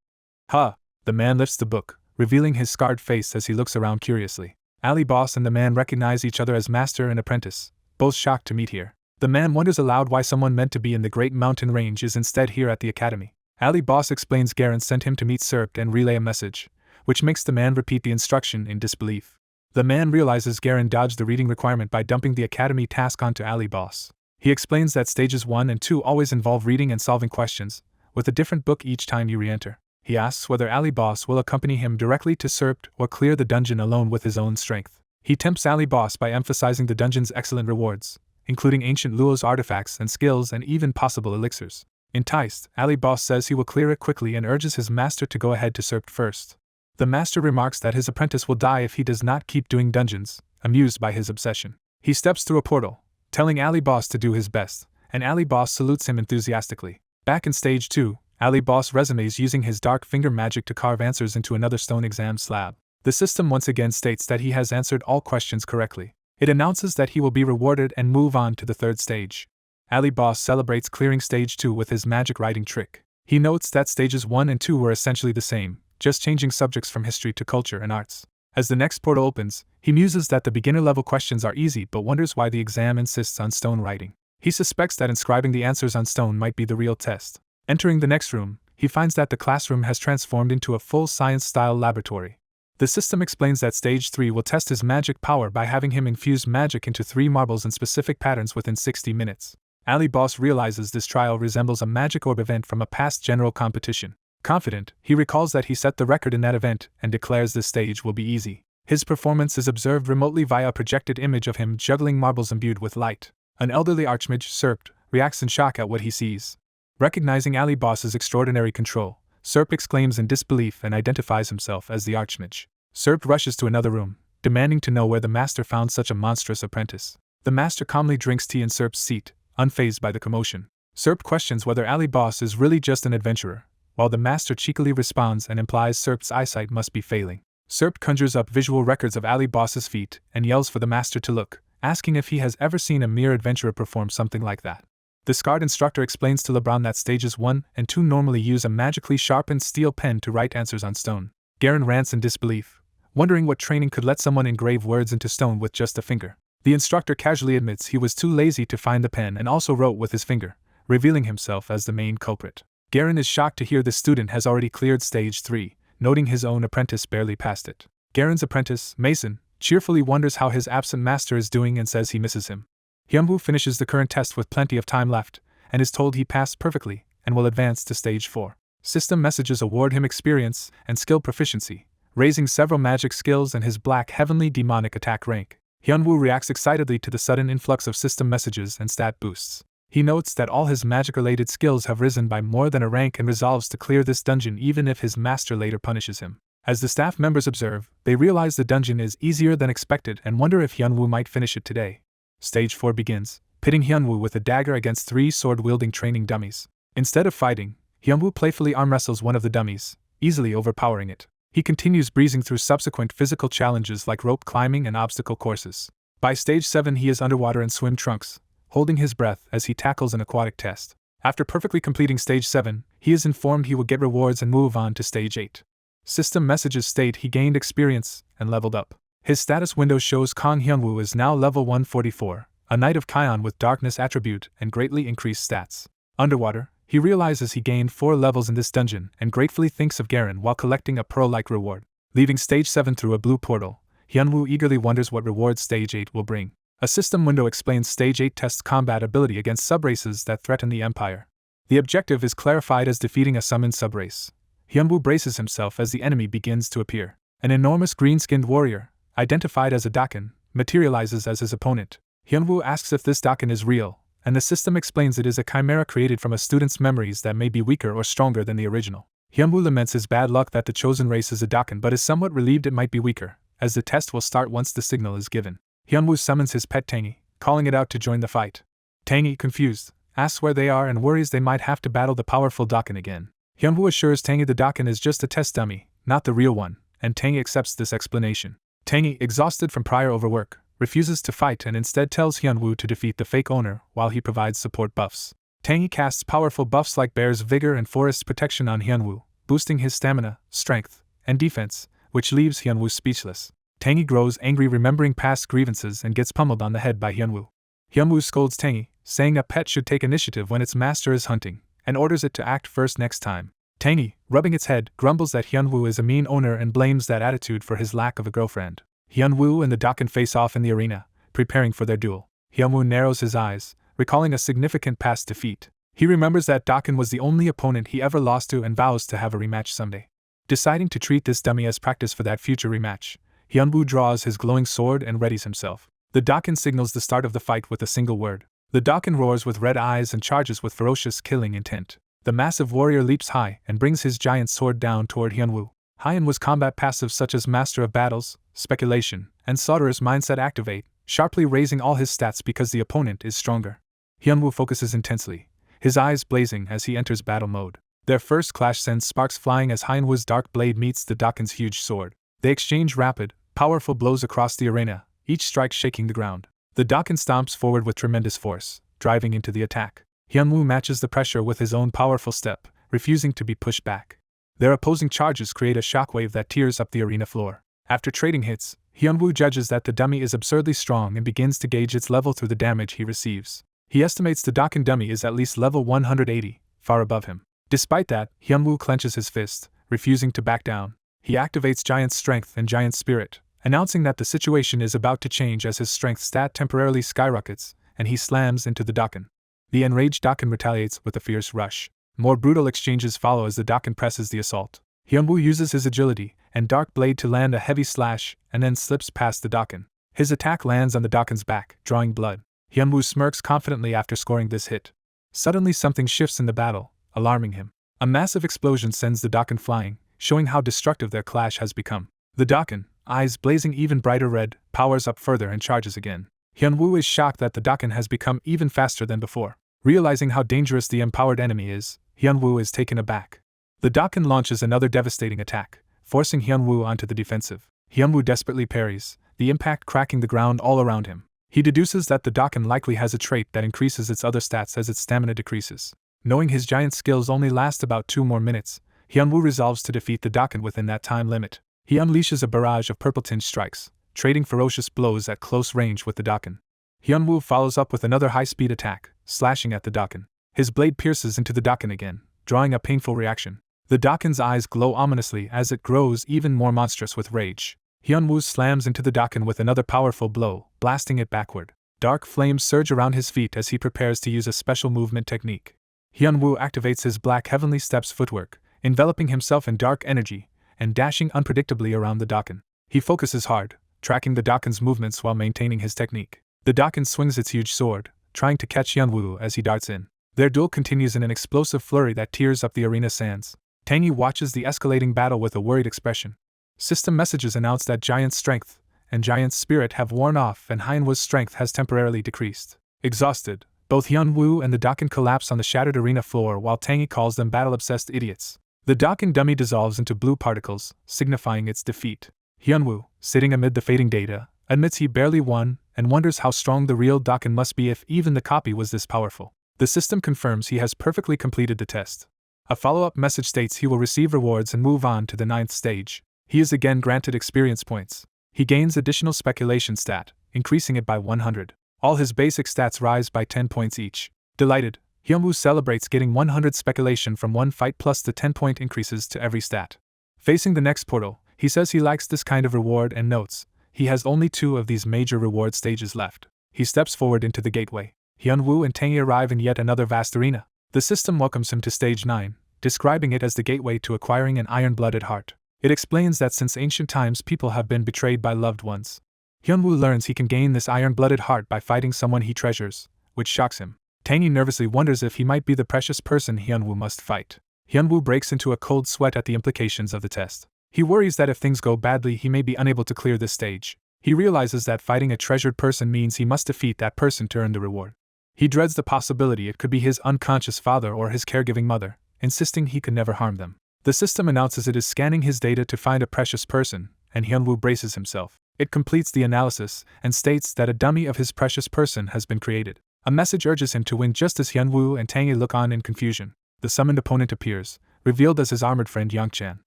"Huh!" The man lifts the book, revealing his scarred face as he looks around curiously. Ali Boss and the man recognize each other as master and apprentice, both shocked to meet here. The man wonders aloud why someone meant to be in the Great Mountain Range is instead here at the academy. Ali Boss explains Garen sent him to meet Serpt and relay a message, which makes the man repeat the instruction in disbelief. The man realizes Garen dodged the reading requirement by dumping the academy task onto Ali Boss. He explains that stages 1 and 2 always involve reading and solving questions, with a different book each time you re-enter. He asks whether Ali Boss will accompany him directly to Serpt or clear the dungeon alone with his own strength. He tempts Ali Boss by emphasizing the dungeon's excellent rewards, including ancient Luo's artifacts and skills and even possible elixirs. Enticed, Ali Boss says he will clear it quickly and urges his master to go ahead to Serpt first. The master remarks that his apprentice will die if he does not keep doing dungeons, amused by his obsession. He steps through a portal, telling Ali Boss to do his best, and Ali Boss salutes him enthusiastically. Back in Stage 2, Ali Boss resumes using his dark finger magic to carve answers into another stone exam slab. The system once again states that he has answered all questions correctly. It announces that he will be rewarded and move on to the third stage. Ali Boss celebrates clearing Stage 2 with his magic writing trick. He notes that Stages 1 and 2 were essentially the same, just changing subjects from history to culture and arts. As the next portal opens, he muses that the beginner-level questions are easy but wonders why the exam insists on stone writing. He suspects that inscribing the answers on stone might be the real test. Entering the next room, he finds that the classroom has transformed into a full science-style laboratory. The system explains that Stage 3 will test his magic power by having him infuse magic into 3 marbles in specific patterns within 60 minutes. Ali Boss realizes this trial resembles a magic orb event from a past general competition. Confident, he recalls that he set the record in that event and declares this stage will be easy. His performance is observed remotely via a projected image of him juggling marbles imbued with light. An elderly archmage, Serpt, reacts in shock at what he sees. Recognizing Ali Boss's extraordinary control, Serpt exclaims in disbelief and identifies himself as the archmage. Serpt rushes to another room, demanding to know where the master found such a monstrous apprentice. The master calmly drinks tea in Serpt's seat, unfazed by the commotion. Serpt questions whether Ali Boss is really just an adventurer, while the master cheekily responds and implies Serpt's eyesight must be failing. Serpt conjures up visual records of Ali Boss's feat and yells for the master to look, asking if he has ever seen a mere adventurer perform something like that. The scarred instructor explains to LeBron that Stages 1 and 2 normally use a magically sharpened steel pen to write answers on stone. Garen rants in disbelief, wondering what training could let someone engrave words into stone with just a finger. The instructor casually admits he was too lazy to find the pen and also wrote with his finger, revealing himself as the main culprit. Garen is shocked to hear the student has already cleared stage 3, noting his own apprentice barely passed it. Garen's apprentice, Mason, cheerfully wonders how his absent master is doing and says he misses him. Hyunwoo finishes the current test with plenty of time left, and is told he passed perfectly and will advance to stage 4. System messages award him experience and skill proficiency, raising several magic skills and his black heavenly demonic attack rank. Hyunwoo reacts excitedly to the sudden influx of system messages and stat boosts. He notes that all his magic-related skills have risen by more than a rank and resolves to clear this dungeon even if his master later punishes him. As the staff members observe, they realize the dungeon is easier than expected and wonder if Hyunwoo might finish it today. Stage 4 begins, pitting Hyunwoo with a dagger against 3 sword-wielding training dummies. Instead of fighting, Hyunwoo playfully arm-wrestles one of the dummies, easily overpowering it. He continues breezing through subsequent physical challenges like rope climbing and obstacle courses. By stage 7 he is underwater in swim trunks, holding his breath as he tackles an aquatic test. After perfectly completing stage 7, he is informed he will get rewards and move on to stage 8. System messages state he gained experience and leveled up. His status window shows Kang Hyunwoo is now level 144, a Knight of Kion with Darkness attribute and greatly increased stats. Underwater, he realizes he gained 4 levels in this dungeon and gratefully thinks of Garen while collecting a pearl-like reward. Leaving stage 7 through a blue portal, Hyunwoo eagerly wonders what rewards stage 8 will bring. A system window explains stage 8 tests combat ability against subraces that threaten the Empire. The objective is clarified as defeating a summoned subrace. Hyunwoo braces himself as the enemy begins to appear. An enormous green-skinned warrior, identified as a Dakin, materializes as his opponent. Hyunwoo asks if this Dakin is real, and the system explains it is a chimera created from a student's memories that may be weaker or stronger than the original. Hyunwoo laments his bad luck that the chosen race is a Dakin but is somewhat relieved it might be weaker, as the test will start once the signal is given. Hyunwoo summons his pet Tangy, calling it out to join the fight. Tangy, confused, asks where they are and worries they might have to battle the powerful Dakin again. Hyunwoo assures Tangy the Dakin is just a test dummy, not the real one, and Tangy accepts this explanation. Tangy, exhausted from prior overwork, refuses to fight and instead tells Hyunwoo to defeat the fake owner while he provides support buffs. Tangy casts powerful buffs like Bear's Vigor and Forest's Protection on Hyunwoo, boosting his stamina, strength, and defense, which leaves Hyunwoo speechless. Tangy grows angry remembering past grievances and gets pummeled on the head by Hyunwoo. Hyunwoo scolds Tangy, saying a pet should take initiative when its master is hunting, and orders it to act first next time. Tangy, rubbing its head, grumbles that Hyunwoo is a mean owner and blames that attitude for his lack of a girlfriend. Hyunwoo and the Dakin face off in the arena, preparing for their duel. Hyunwoo narrows his eyes, recalling a significant past defeat. He remembers that Dakin was the only opponent he ever lost to and vows to have a rematch someday. Deciding to treat this dummy as practice for that future rematch, Hyunwoo draws his glowing sword and readies himself. The Dakin signals the start of the fight with a single word. The Dakin roars with red eyes and charges with ferocious killing intent. The massive warrior leaps high and brings his giant sword down toward Hyunwoo. Hyunwoo's combat passives such as Master of Battles, Speculation, and Slaughterer's Mindset activate, sharply raising all his stats because the opponent is stronger. Hyunwoo focuses intensely, his eyes blazing as he enters battle mode. Their first clash sends sparks flying as Hyunwoo's dark blade meets the Dakin's huge sword. They exchange rapid, powerful blows across the arena, each strike shaking the ground. The Dakin stomps forward with tremendous force, driving into the attack. Hyunwoo matches the pressure with his own powerful step, refusing to be pushed back. Their opposing charges create a shockwave that tears up the arena floor. After trading hits, Hyunwoo judges that the dummy is absurdly strong and begins to gauge its level through the damage he receives. He estimates the Dakin dummy is at least level 180, far above him. Despite that, Hyunwoo clenches his fist, refusing to back down. He activates Giant Strength and Giant Spirit, announcing that the situation is about to change as his strength stat temporarily skyrockets, and he slams into the Dakin. The enraged Dakin retaliates with a fierce rush. More brutal exchanges follow as the Dakin presses the assault. Hyunwoo uses his agility and dark blade to land a heavy slash and then slips past the Dakin. His attack lands on the Dakin's back, drawing blood. Hyunwoo smirks confidently after scoring this hit. Suddenly something shifts in the battle, alarming him. A massive explosion sends the Dakin flying, showing how destructive their clash has become. The Dakin, eyes blazing even brighter red, powers up further and charges again. Hyunwoo is shocked that the Dakin has become even faster than before. Realizing how dangerous the empowered enemy is, Hyunwoo is taken aback. The Dakin launches another devastating attack, forcing Hyunwoo onto the defensive. Hyunwoo desperately parries, the impact cracking the ground all around him. He deduces that the Dakin likely has a trait that increases its other stats as its stamina decreases. Knowing his giant skills only last about 2 more minutes, Hyunwoo resolves to defeat the Dakin within that time limit. He unleashes a barrage of purple-tinged strikes, trading ferocious blows at close range with the Daken. Hyunwoo follows up with another high-speed attack, slashing at the Daken. His blade pierces into the Daken again, drawing a painful reaction. The Daken's eyes glow ominously as it grows even more monstrous with rage. Hyunwoo slams into the Daken with another powerful blow, blasting it backward. Dark flames surge around his feet as he prepares to use a special movement technique. Hyunwoo activates his black Heavenly Steps footwork, enveloping himself in dark energy, and dashing unpredictably around the Daken. He focuses hard, tracking the Daken's movements while maintaining his technique. The Daken swings its huge sword, trying to catch Hyunwoo as he darts in. Their duel continues in an explosive flurry that tears up the arena sands. Tangy watches the escalating battle with a worried expression. System messages announce that Giant's strength and Giant's spirit have worn off and Hyunwoo's strength has temporarily decreased. Exhausted, both Hyunwoo and the Daken collapse on the shattered arena floor while Tangy calls them battle-obsessed idiots. The Daken dummy dissolves into blue particles, signifying its defeat. Hyunwoo, sitting amid the fading data, admits he barely won and wonders how strong the real Daken must be if even the copy was this powerful. The system confirms he has perfectly completed the test. A follow-up message states he will receive rewards and move on to the 9th stage. He is again granted experience points. He gains additional speculation stat, increasing it by 100. All his basic stats rise by 10 points each. Delighted, Hyunwoo celebrates getting 100 speculation from one fight plus the 10-point increases to every stat. Facing the next portal, he says he likes this kind of reward and notes he has only 2 of these major reward stages left. He steps forward into the gateway. Hyunwoo and Tangy arrive in yet another vast arena. The system welcomes him to stage 9, describing it as the gateway to acquiring an iron-blooded heart. It explains that since ancient times people have been betrayed by loved ones. Hyunwoo learns he can gain this iron-blooded heart by fighting someone he treasures, which shocks him. Tangy nervously wonders if he might be the precious person Hyunwoo must fight. Hyunwoo breaks into a cold sweat at the implications of the test. He worries that if things go badly he may be unable to clear this stage. He realizes that fighting a treasured person means he must defeat that person to earn the reward. He dreads the possibility it could be his unconscious father or his caregiving mother, insisting he could never harm them. The system announces it is scanning his data to find a precious person, and Hyunwoo braces himself. It completes the analysis and states that a dummy of his precious person has been created. A message urges him to win just as Hyunwoo and Tangy look on in confusion. The summoned opponent appears, revealed as his armored friend Yangchan.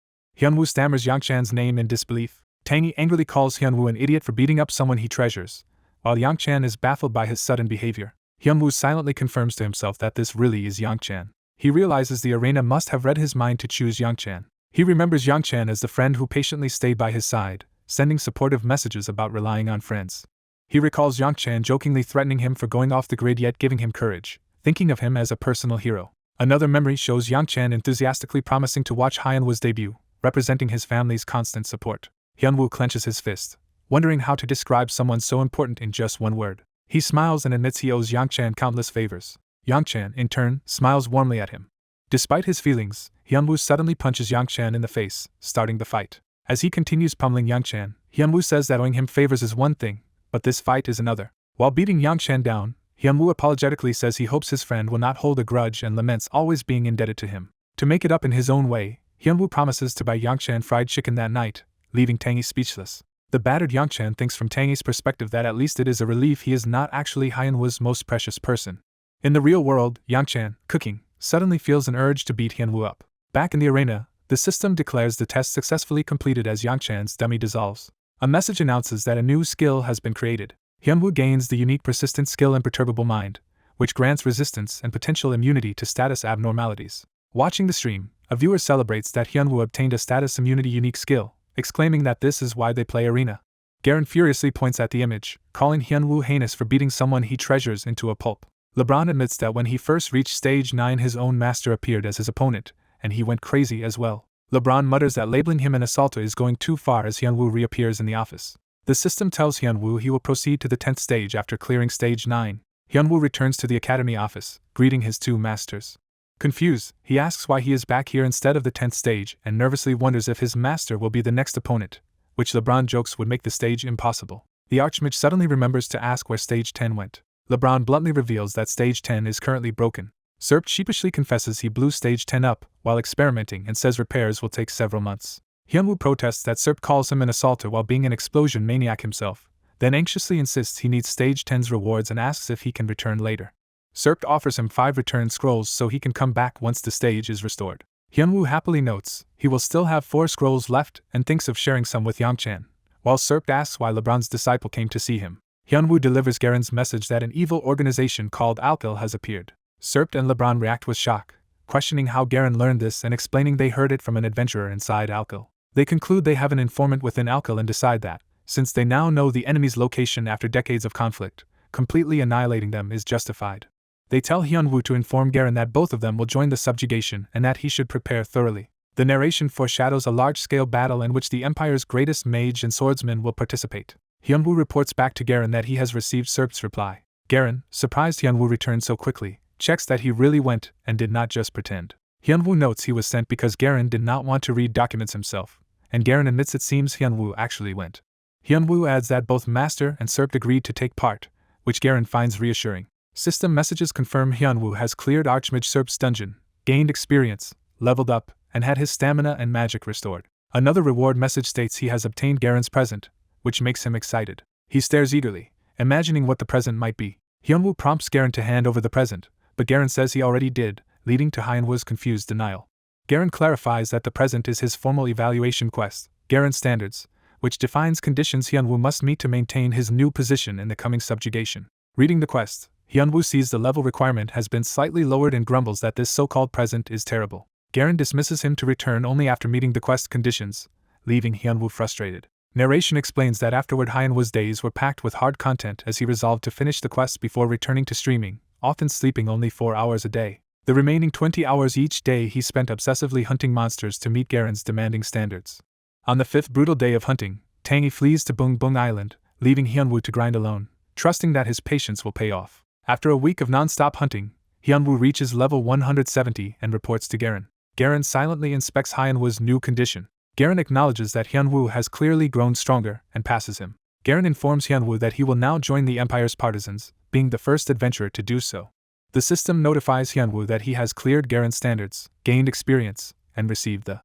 Hyunwoo stammers Yangchan's name in disbelief. Tangy angrily calls Hyunwoo an idiot for beating up someone he treasures, while Yangchan is baffled by his sudden behavior. Hyunwoo silently confirms to himself that this really is Yangchan. He realizes the arena must have read his mind to choose Yangchan. He remembers Yangchan as the friend who patiently stayed by his side, sending supportive messages about relying on friends. He recalls Yangchan jokingly threatening him for going off the grid yet giving him courage, thinking of him as a personal hero. Another memory shows Yangchan enthusiastically promising to watch Hyunwoo's debut, representing his family's constant support. Hyunwoo clenches his fist, wondering how to describe someone so important in just one word. He smiles and admits he owes Yangchan countless favors. Yangchan, in turn, smiles warmly at him. Despite his feelings, Hyunwoo suddenly punches Yangchan in the face, starting the fight. As he continues pummeling Yangchan, Hyunwoo says that owing him favors is one thing, but this fight is another. While beating Yangchan down, Hyunwoo apologetically says he hopes his friend will not hold a grudge and laments always being indebted to him. To make it up in his own way, Hyunwoo promises to buy Yangchan fried chicken that night, leaving Tangy speechless. The battered Yangchan thinks from Tangy's perspective that at least it is a relief he is not actually Hyunwoo's most precious person. In the real world, Yangchan, cooking, suddenly feels an urge to beat Hyunwoo up. Back in the arena, the system declares the test successfully completed as Yangchan's dummy dissolves. A message announces that a new skill has been created. Hyunwoo gains the unique persistent skill Imperturbable Mind, which grants resistance and potential immunity to status abnormalities. Watching the stream, a viewer celebrates that Hyunwoo obtained a status immunity unique skill, exclaiming that this is why they play arena. Garen furiously points at the image, calling Hyunwoo heinous for beating someone he treasures into a pulp. LeBron admits that when he first reached stage 9 his own master appeared as his opponent, and he went crazy as well. LeBron mutters that labeling him an assaulter is going too far as Hyunwoo reappears in the office. The system tells Hyunwoo he will proceed to the 10th stage after clearing stage 9. Hyunwoo returns to the academy office, greeting his 2 masters. Confused, he asks why he is back here instead of the 10th stage and nervously wonders if his master will be the next opponent, which LeBron jokes would make the stage impossible. The Archmage suddenly remembers to ask where stage 10 went. LeBron bluntly reveals that stage 10 is currently broken. Serp sheepishly confesses he blew stage 10 up while experimenting and says repairs will take several months. Hyunwoo protests that Serp calls him an assaulter while being an explosion maniac himself, then anxiously insists he needs stage 10's rewards and asks if he can return later. Serp offers him 5 return scrolls so he can come back once the stage is restored. Hyunwoo happily notes he will still have 4 scrolls left and thinks of sharing some with Yangchan, While Serpt asks why LeBron's disciple came to see him, Hyunwoo delivers Garen's message that an evil organization called Alkyl has appeared. Serpt and LeBron react with shock, questioning how Garen learned this and explaining they heard it from an adventurer inside Alkyl. They conclude they have an informant within Alkyl and decide that, since they now know the enemy's location after decades of conflict, completely annihilating them is justified. They tell Hyunwoo to inform Garen that both of them will join the subjugation and that he should prepare thoroughly. The narration foreshadows a large-scale battle in which the Empire's greatest mage and swordsman will participate. Hyunwoo reports back to Garen that he has received Serpt's reply. Garen, surprised Hyunwoo returned so quickly, checks that he really went and did not just pretend. Hyunwoo notes he was sent because Garen did not want to read documents himself, and Garen admits it seems Hyunwoo actually went. Hyunwoo adds that both Master and Serpt agreed to take part, which Garen finds reassuring. System messages confirm Hyunwoo has cleared Archmage Serpt's dungeon, gained experience, leveled up, and had his stamina and magic restored. Another reward message states he has obtained Garen's present, which makes him excited. He stares eagerly, imagining what the present might be. Hyunwoo prompts Garen to hand over the present, but Garen says he already did, leading to Hyunwoo's confused denial. Garen clarifies that the present is his formal evaluation quest, Garen's Standards, which defines conditions Hyunwoo must meet to maintain his new position in the coming subjugation. Reading the quest, Hyunwoo sees the level requirement has been slightly lowered and grumbles that this so-called present is terrible. Garen dismisses him to return only after meeting the quest conditions, leaving Hyunwoo frustrated. Narration explains that afterward Hyunwoo's days were packed with hard content as he resolved to finish the quest before returning to streaming, often sleeping only 4 hours a day. The remaining 20 hours each day he spent obsessively hunting monsters to meet Garen's demanding standards. On the 5th brutal day of hunting, Tangy flees to Bung Bung Island, leaving Hyunwoo to grind alone, trusting that his patience will pay off. After a week of non-stop hunting, Hyunwoo reaches level 170 and reports to Garen. Garen silently inspects Hyunwoo's new condition. Garen acknowledges that Hyunwoo has clearly grown stronger and passes him. Garen informs Hyunwoo that he will now join the Empire's partisans, being the first adventurer to do so. The system notifies Hyunwoo that he has cleared Garen's standards, gained experience, and received the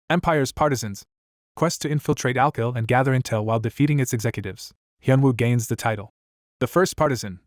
Empire's partisans quest to infiltrate Alkyl and gather intel while defeating its executives. Hyunwoo gains the title, the first partisan,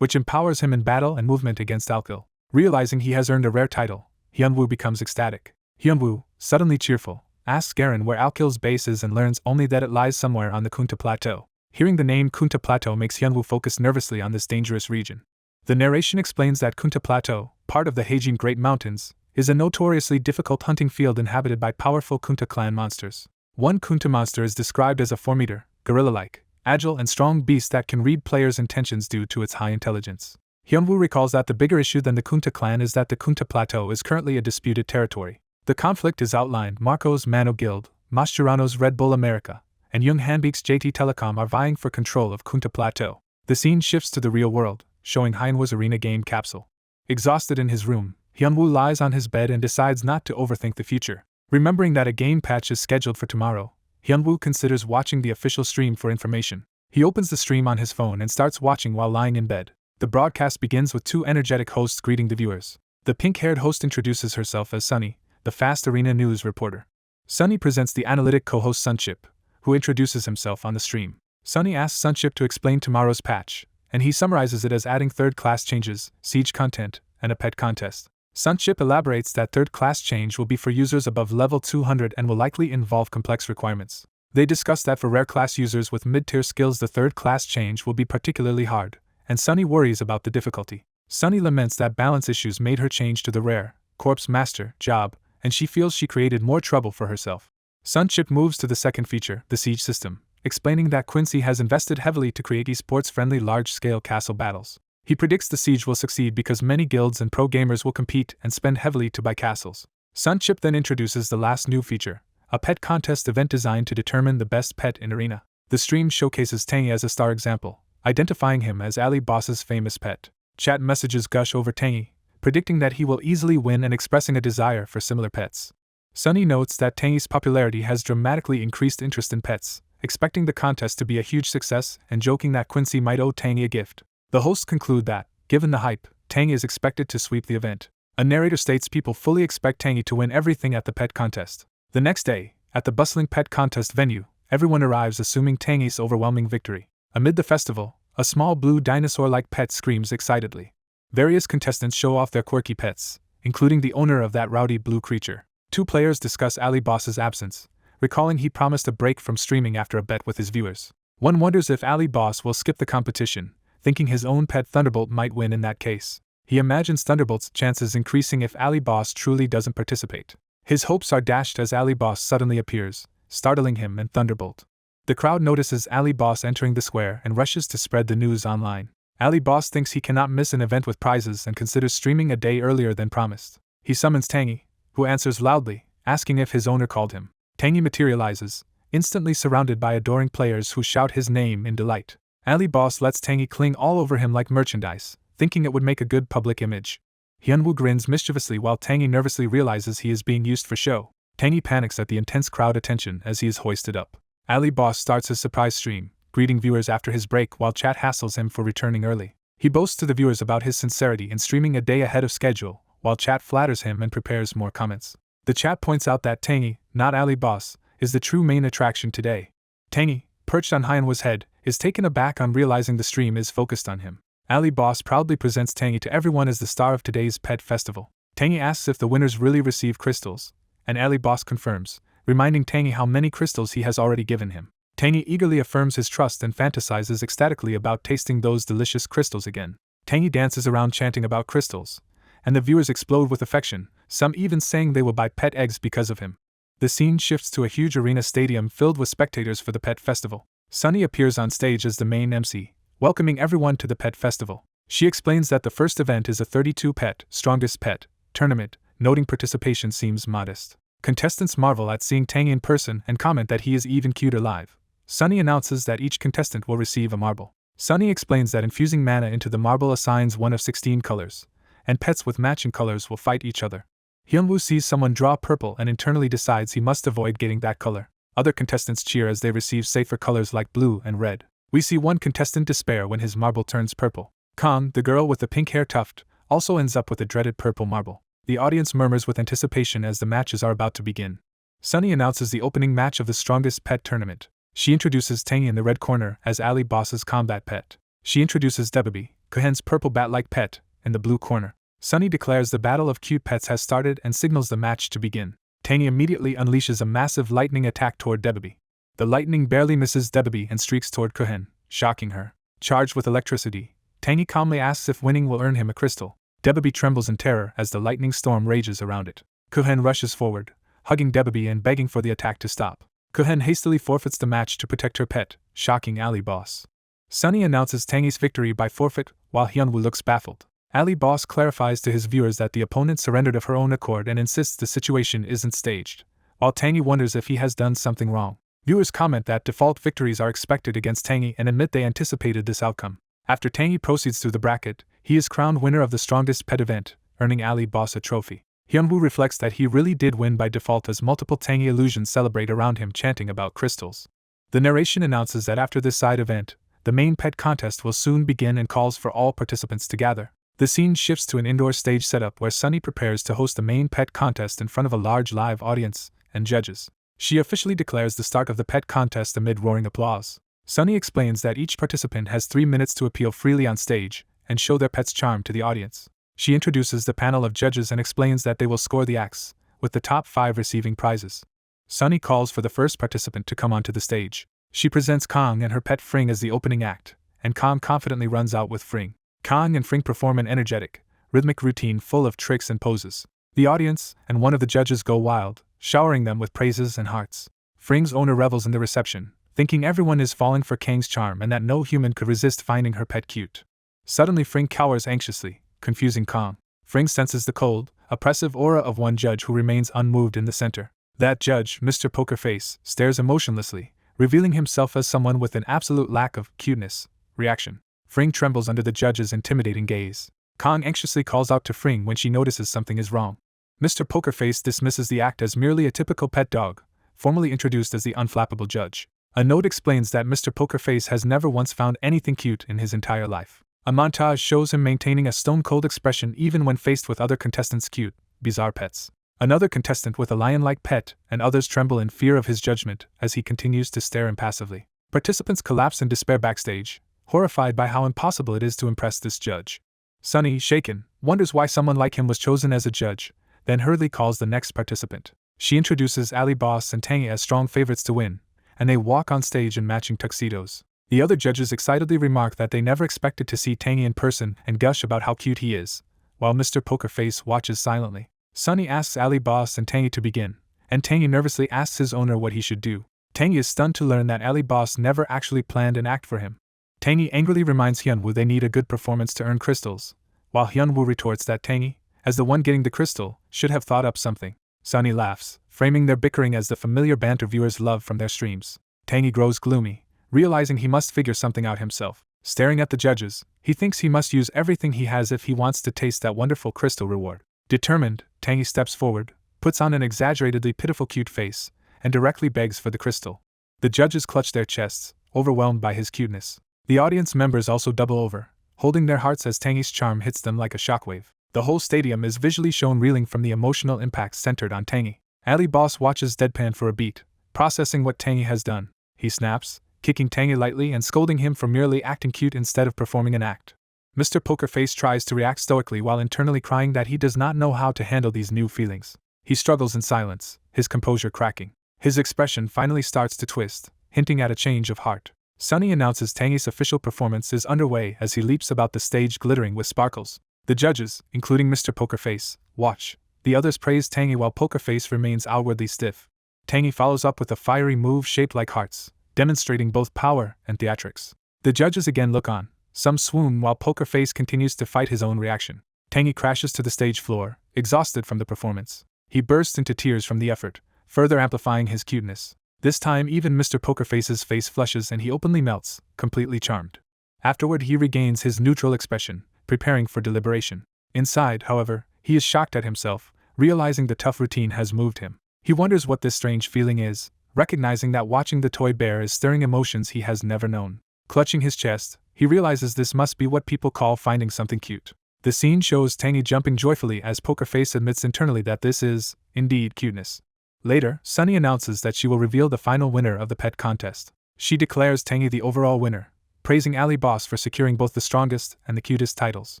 which empowers him in battle and movement against Alkyl. Realizing he has earned a rare title, Hyunwoo becomes ecstatic. Hyunwoo, suddenly cheerful, asks Garen where Alkyl's base is and learns only that it lies somewhere on the Kunta Plateau. Hearing the name Kunta Plateau makes Hyunwoo focus nervously on this dangerous region. The narration explains that Kunta Plateau, part of the Heijin Great Mountains, is a notoriously difficult hunting field inhabited by powerful Kunta clan monsters. One Kunta monster is described as a 4-meter, gorilla-like, agile and strong beast that can read players' intentions due to its high intelligence. Hyunwoo recalls that the bigger issue than the Kunta clan is that the Kunta Plateau is currently a disputed territory. The conflict is outlined. Marco's Mano Guild, Mascherano's Red Bull America, and Young Hanbeek's JT Telecom are vying for control of Kunta Plateau. The scene shifts to the real world, showing Hyunwoo's arena game capsule. Exhausted in his room, Hyunwoo lies on his bed and decides not to overthink the future. Remembering that a game patch is scheduled for tomorrow, Hyunwoo considers watching the official stream for information. He opens the stream on his phone and starts watching while lying in bed. The broadcast begins with 2 energetic hosts greeting the viewers. The pink-haired host introduces herself as Sunny, the fast arena news reporter. Sunny presents the analytic co-host Sunchip, who introduces himself on the stream. Sunny asks Sunchip to explain tomorrow's patch, and he summarizes it as adding third-class changes, siege content, and a pet contest. Sunchip elaborates that third-class change will be for users above level 200 and will likely involve complex requirements. They discuss that for rare class users with mid-tier skills the third-class change will be particularly hard, and Sunny worries about the difficulty. Sunny laments that balance issues made her change to the rare, Corpse Master, job, and she feels she created more trouble for herself. Sunchip moves to the second feature, the siege system, explaining that Quincy has invested heavily to create esports-friendly large-scale castle battles. He predicts the siege will succeed because many guilds and pro gamers will compete and spend heavily to buy castles. Sunchip then introduces the last new feature, a pet contest event designed to determine the best pet in arena. The stream showcases Tangy as a star example, identifying him as Ali Boss's famous pet. Chat messages gush over Tangy, predicting that he will easily win and expressing a desire for similar pets. Sunny notes that Tangy's popularity has dramatically increased interest in pets, expecting the contest to be a huge success and joking that Quincy might owe Tangy a gift. The hosts conclude that, given the hype, Tangy is expected to sweep the event. A narrator states people fully expect Tangy to win everything at the pet contest. The next day, at the bustling pet contest venue, everyone arrives assuming Tangy's overwhelming victory. Amid the festival, a small blue dinosaur-like pet screams excitedly. Various contestants show off their quirky pets, including the owner of that rowdy blue creature. 2 players discuss Ali Boss's absence, recalling he promised a break from streaming after a bet with his viewers. One wonders if Ali Boss will skip the competition, thinking his own pet Thunderbolt might win in that case. He imagines Thunderbolt's chances increasing if Ali Boss truly doesn't participate. His hopes are dashed as Ali Boss suddenly appears, startling him and Thunderbolt. The crowd notices Ali Boss entering the square and rushes to spread the news online. Ali Boss thinks he cannot miss an event with prizes and considers streaming a day earlier than promised. He summons Tangy, who answers loudly, asking if his owner called him. Tangy materializes, instantly surrounded by adoring players who shout his name in delight. Ali Boss lets Tangy cling all over him like merchandise, thinking it would make a good public image. Hyunwoo grins mischievously while Tangy nervously realizes he is being used for show. Tangy panics at the intense crowd attention as he is hoisted up. Ali Boss starts his surprise stream, greeting viewers after his break while chat hassles him for returning early. He boasts to the viewers about his sincerity in streaming a day ahead of schedule, while chat flatters him and prepares more comments. The chat points out that Tangy, not Ali Boss, is the true main attraction today. Tangy, perched on Hyunwoo's head, is taken aback on realizing the stream is focused on him. Ali Boss proudly presents Tangy to everyone as the star of today's pet festival. Tangy asks if the winners really receive crystals, and Ali Boss confirms, reminding Tangy how many crystals he has already given him. Tangy eagerly affirms his trust and fantasizes ecstatically about tasting those delicious crystals again. Tangy dances around chanting about crystals, and the viewers explode with affection, some even saying they will buy pet eggs because of him. The scene shifts to a huge arena stadium filled with spectators for the pet festival. Sunny appears on stage as the main MC, welcoming everyone to the pet festival. She explains that the first event is a 32-pet, strongest pet tournament, noting participation seems modest. Contestants marvel at seeing Tangy in person and comment that he is even cuter live. Sunny announces that each contestant will receive a marble. Sunny explains that infusing mana into the marble assigns one of 16 colors, and pets with matching colors will fight each other. Hyunwoo sees someone draw purple and internally decides he must avoid getting that color. Other contestants cheer as they receive safer colors like blue and red. We see one contestant despair when his marble turns purple. Kong, the girl with the pink hair tuft, also ends up with a dreaded purple marble. The audience murmurs with anticipation as the matches are about to begin. Sunny announces the opening match of the strongest pet tournament. She introduces Tangy in the red corner as Ali Boss's combat pet. She introduces Debaby, Kohen's purple bat-like pet, in the blue corner. Sunny declares the battle of cute pets has started and signals the match to begin. Tangy immediately unleashes a massive lightning attack toward Debaby. The lightning barely misses Debaby and streaks toward Kohen, shocking her. Charged with electricity, Tangy calmly asks if winning will earn him a crystal. Debaby trembles in terror as the lightning storm rages around it. Kohen rushes forward, hugging Debaby and begging for the attack to stop. Kohen hastily forfeits the match to protect her pet, shocking Ali Boss. Sunny announces Tangy's victory by forfeit, while Hyunwoo looks baffled. Ali Boss clarifies to his viewers that the opponent surrendered of her own accord and insists the situation isn't staged, while Tangy wonders if he has done something wrong. Viewers comment that default victories are expected against Tangy and admit they anticipated this outcome. After Tangy proceeds through the bracket, he is crowned winner of the strongest pet event, earning Ali Boss a trophy. Hyunwoo reflects that he really did win by default as multiple Tangy illusions celebrate around him chanting about crystals. The narration announces that after this side event, the main pet contest will soon begin and calls for all participants to gather. The scene shifts to an indoor stage setup where Sunny prepares to host the main pet contest in front of a large live audience and judges. She officially declares the start of the pet contest amid roaring applause. Sunny explains that each participant has 3 minutes to appeal freely on stage and show their pet's charm to the audience. She introduces the panel of judges and explains that they will score the acts, with the top 5 receiving prizes. Sunny calls for the first participant to come onto the stage. She presents Kong and her pet Fring as the opening act, and Kong confidently runs out with Fring. Kong and Fring perform an energetic, rhythmic routine full of tricks and poses. The audience and one of the judges go wild, showering them with praises and hearts. Fring's owner revels in the reception, thinking everyone is falling for Kang's charm and that no human could resist finding her pet cute. Suddenly Fring cowers anxiously, confusing Kong. Fring senses the cold, oppressive aura of one judge who remains unmoved in the center. That judge, Mr. Poker Face, stares emotionlessly, revealing himself as someone with an absolute lack of cuteness. Reaction. Fring trembles under the judge's intimidating gaze. Kong anxiously calls out to Fring when she notices something is wrong. Mr. Poker Face dismisses the act as merely a typical pet dog, formally introduced as the unflappable judge. A note explains that Mr. Poker Face has never once found anything cute in his entire life. A montage shows him maintaining a stone-cold expression even when faced with other contestants' cute, bizarre pets. Another contestant with a lion-like pet, and others tremble in fear of his judgment as he continues to stare impassively. Participants collapse in despair backstage, horrified by how impossible it is to impress this judge. Sunny, shaken, wonders why someone like him was chosen as a judge, then hurriedly calls the next participant. She introduces Ali Boss and Tangy as strong favorites to win, and they walk on stage in matching tuxedos. The other judges excitedly remark that they never expected to see Tangy in person and gush about how cute he is, while Mr. Poker Face watches silently. Sunny asks Ali Boss and Tangy to begin, and Tangy nervously asks his owner what he should do. Tangy is stunned to learn that Ali Boss never actually planned an act for him. Tangy angrily reminds Hyunwoo they need a good performance to earn crystals, while Hyunwoo retorts that Tangy, as the one getting the crystal, should have thought up something. Sunny laughs, framing their bickering as the familiar banter viewers love from their streams. Tangy grows gloomy, realizing he must figure something out himself. Staring at the judges, he thinks he must use everything he has if he wants to taste that wonderful crystal reward. Determined, Tangy steps forward, puts on an exaggeratedly pitiful cute face, and directly begs for the crystal. The judges clutch their chests, overwhelmed by his cuteness. The audience members also double over, holding their hearts as Tangy's charm hits them like a shockwave. The whole stadium is visually shown reeling from the emotional impact centered on Tangy. Ali Boss watches deadpan for a beat, processing what Tangy has done. He snaps, kicking Tangy lightly and scolding him for merely acting cute instead of performing an act. Mr. Poker Face tries to react stoically while internally crying that he does not know how to handle these new feelings. He struggles in silence, his composure cracking. His expression finally starts to twist, hinting at a change of heart. Sunny announces Tangy's official performance is underway as he leaps about the stage glittering with sparkles. The judges, including Mr. Poker Face, watch. The others praise Tangy while Poker Face remains outwardly stiff. Tangy follows up with a fiery move shaped like hearts, demonstrating both power and theatrics. The judges again look on, some swoon while Poker Face continues to fight his own reaction. Tangy crashes to the stage floor, exhausted from the performance. He bursts into tears from the effort, further amplifying his cuteness. This time even Mr. Poker Face's face flushes and he openly melts, completely charmed. Afterward he regains his neutral expression, preparing for deliberation. Inside, however, he is shocked at himself, realizing the tough routine has moved him. He wonders what this strange feeling is, recognizing that watching the toy bear is stirring emotions he has never known. Clutching his chest, he realizes this must be what people call finding something cute. The scene shows Tangy jumping joyfully as Poker Face admits internally that this is, indeed, cuteness. Later, Sunny announces that she will reveal the final winner of the pet contest. She declares Tangy the overall winner, praising Ali Boss for securing both the strongest and the cutest titles.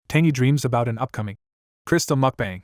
Tangy dreams about an upcoming crystal mukbang.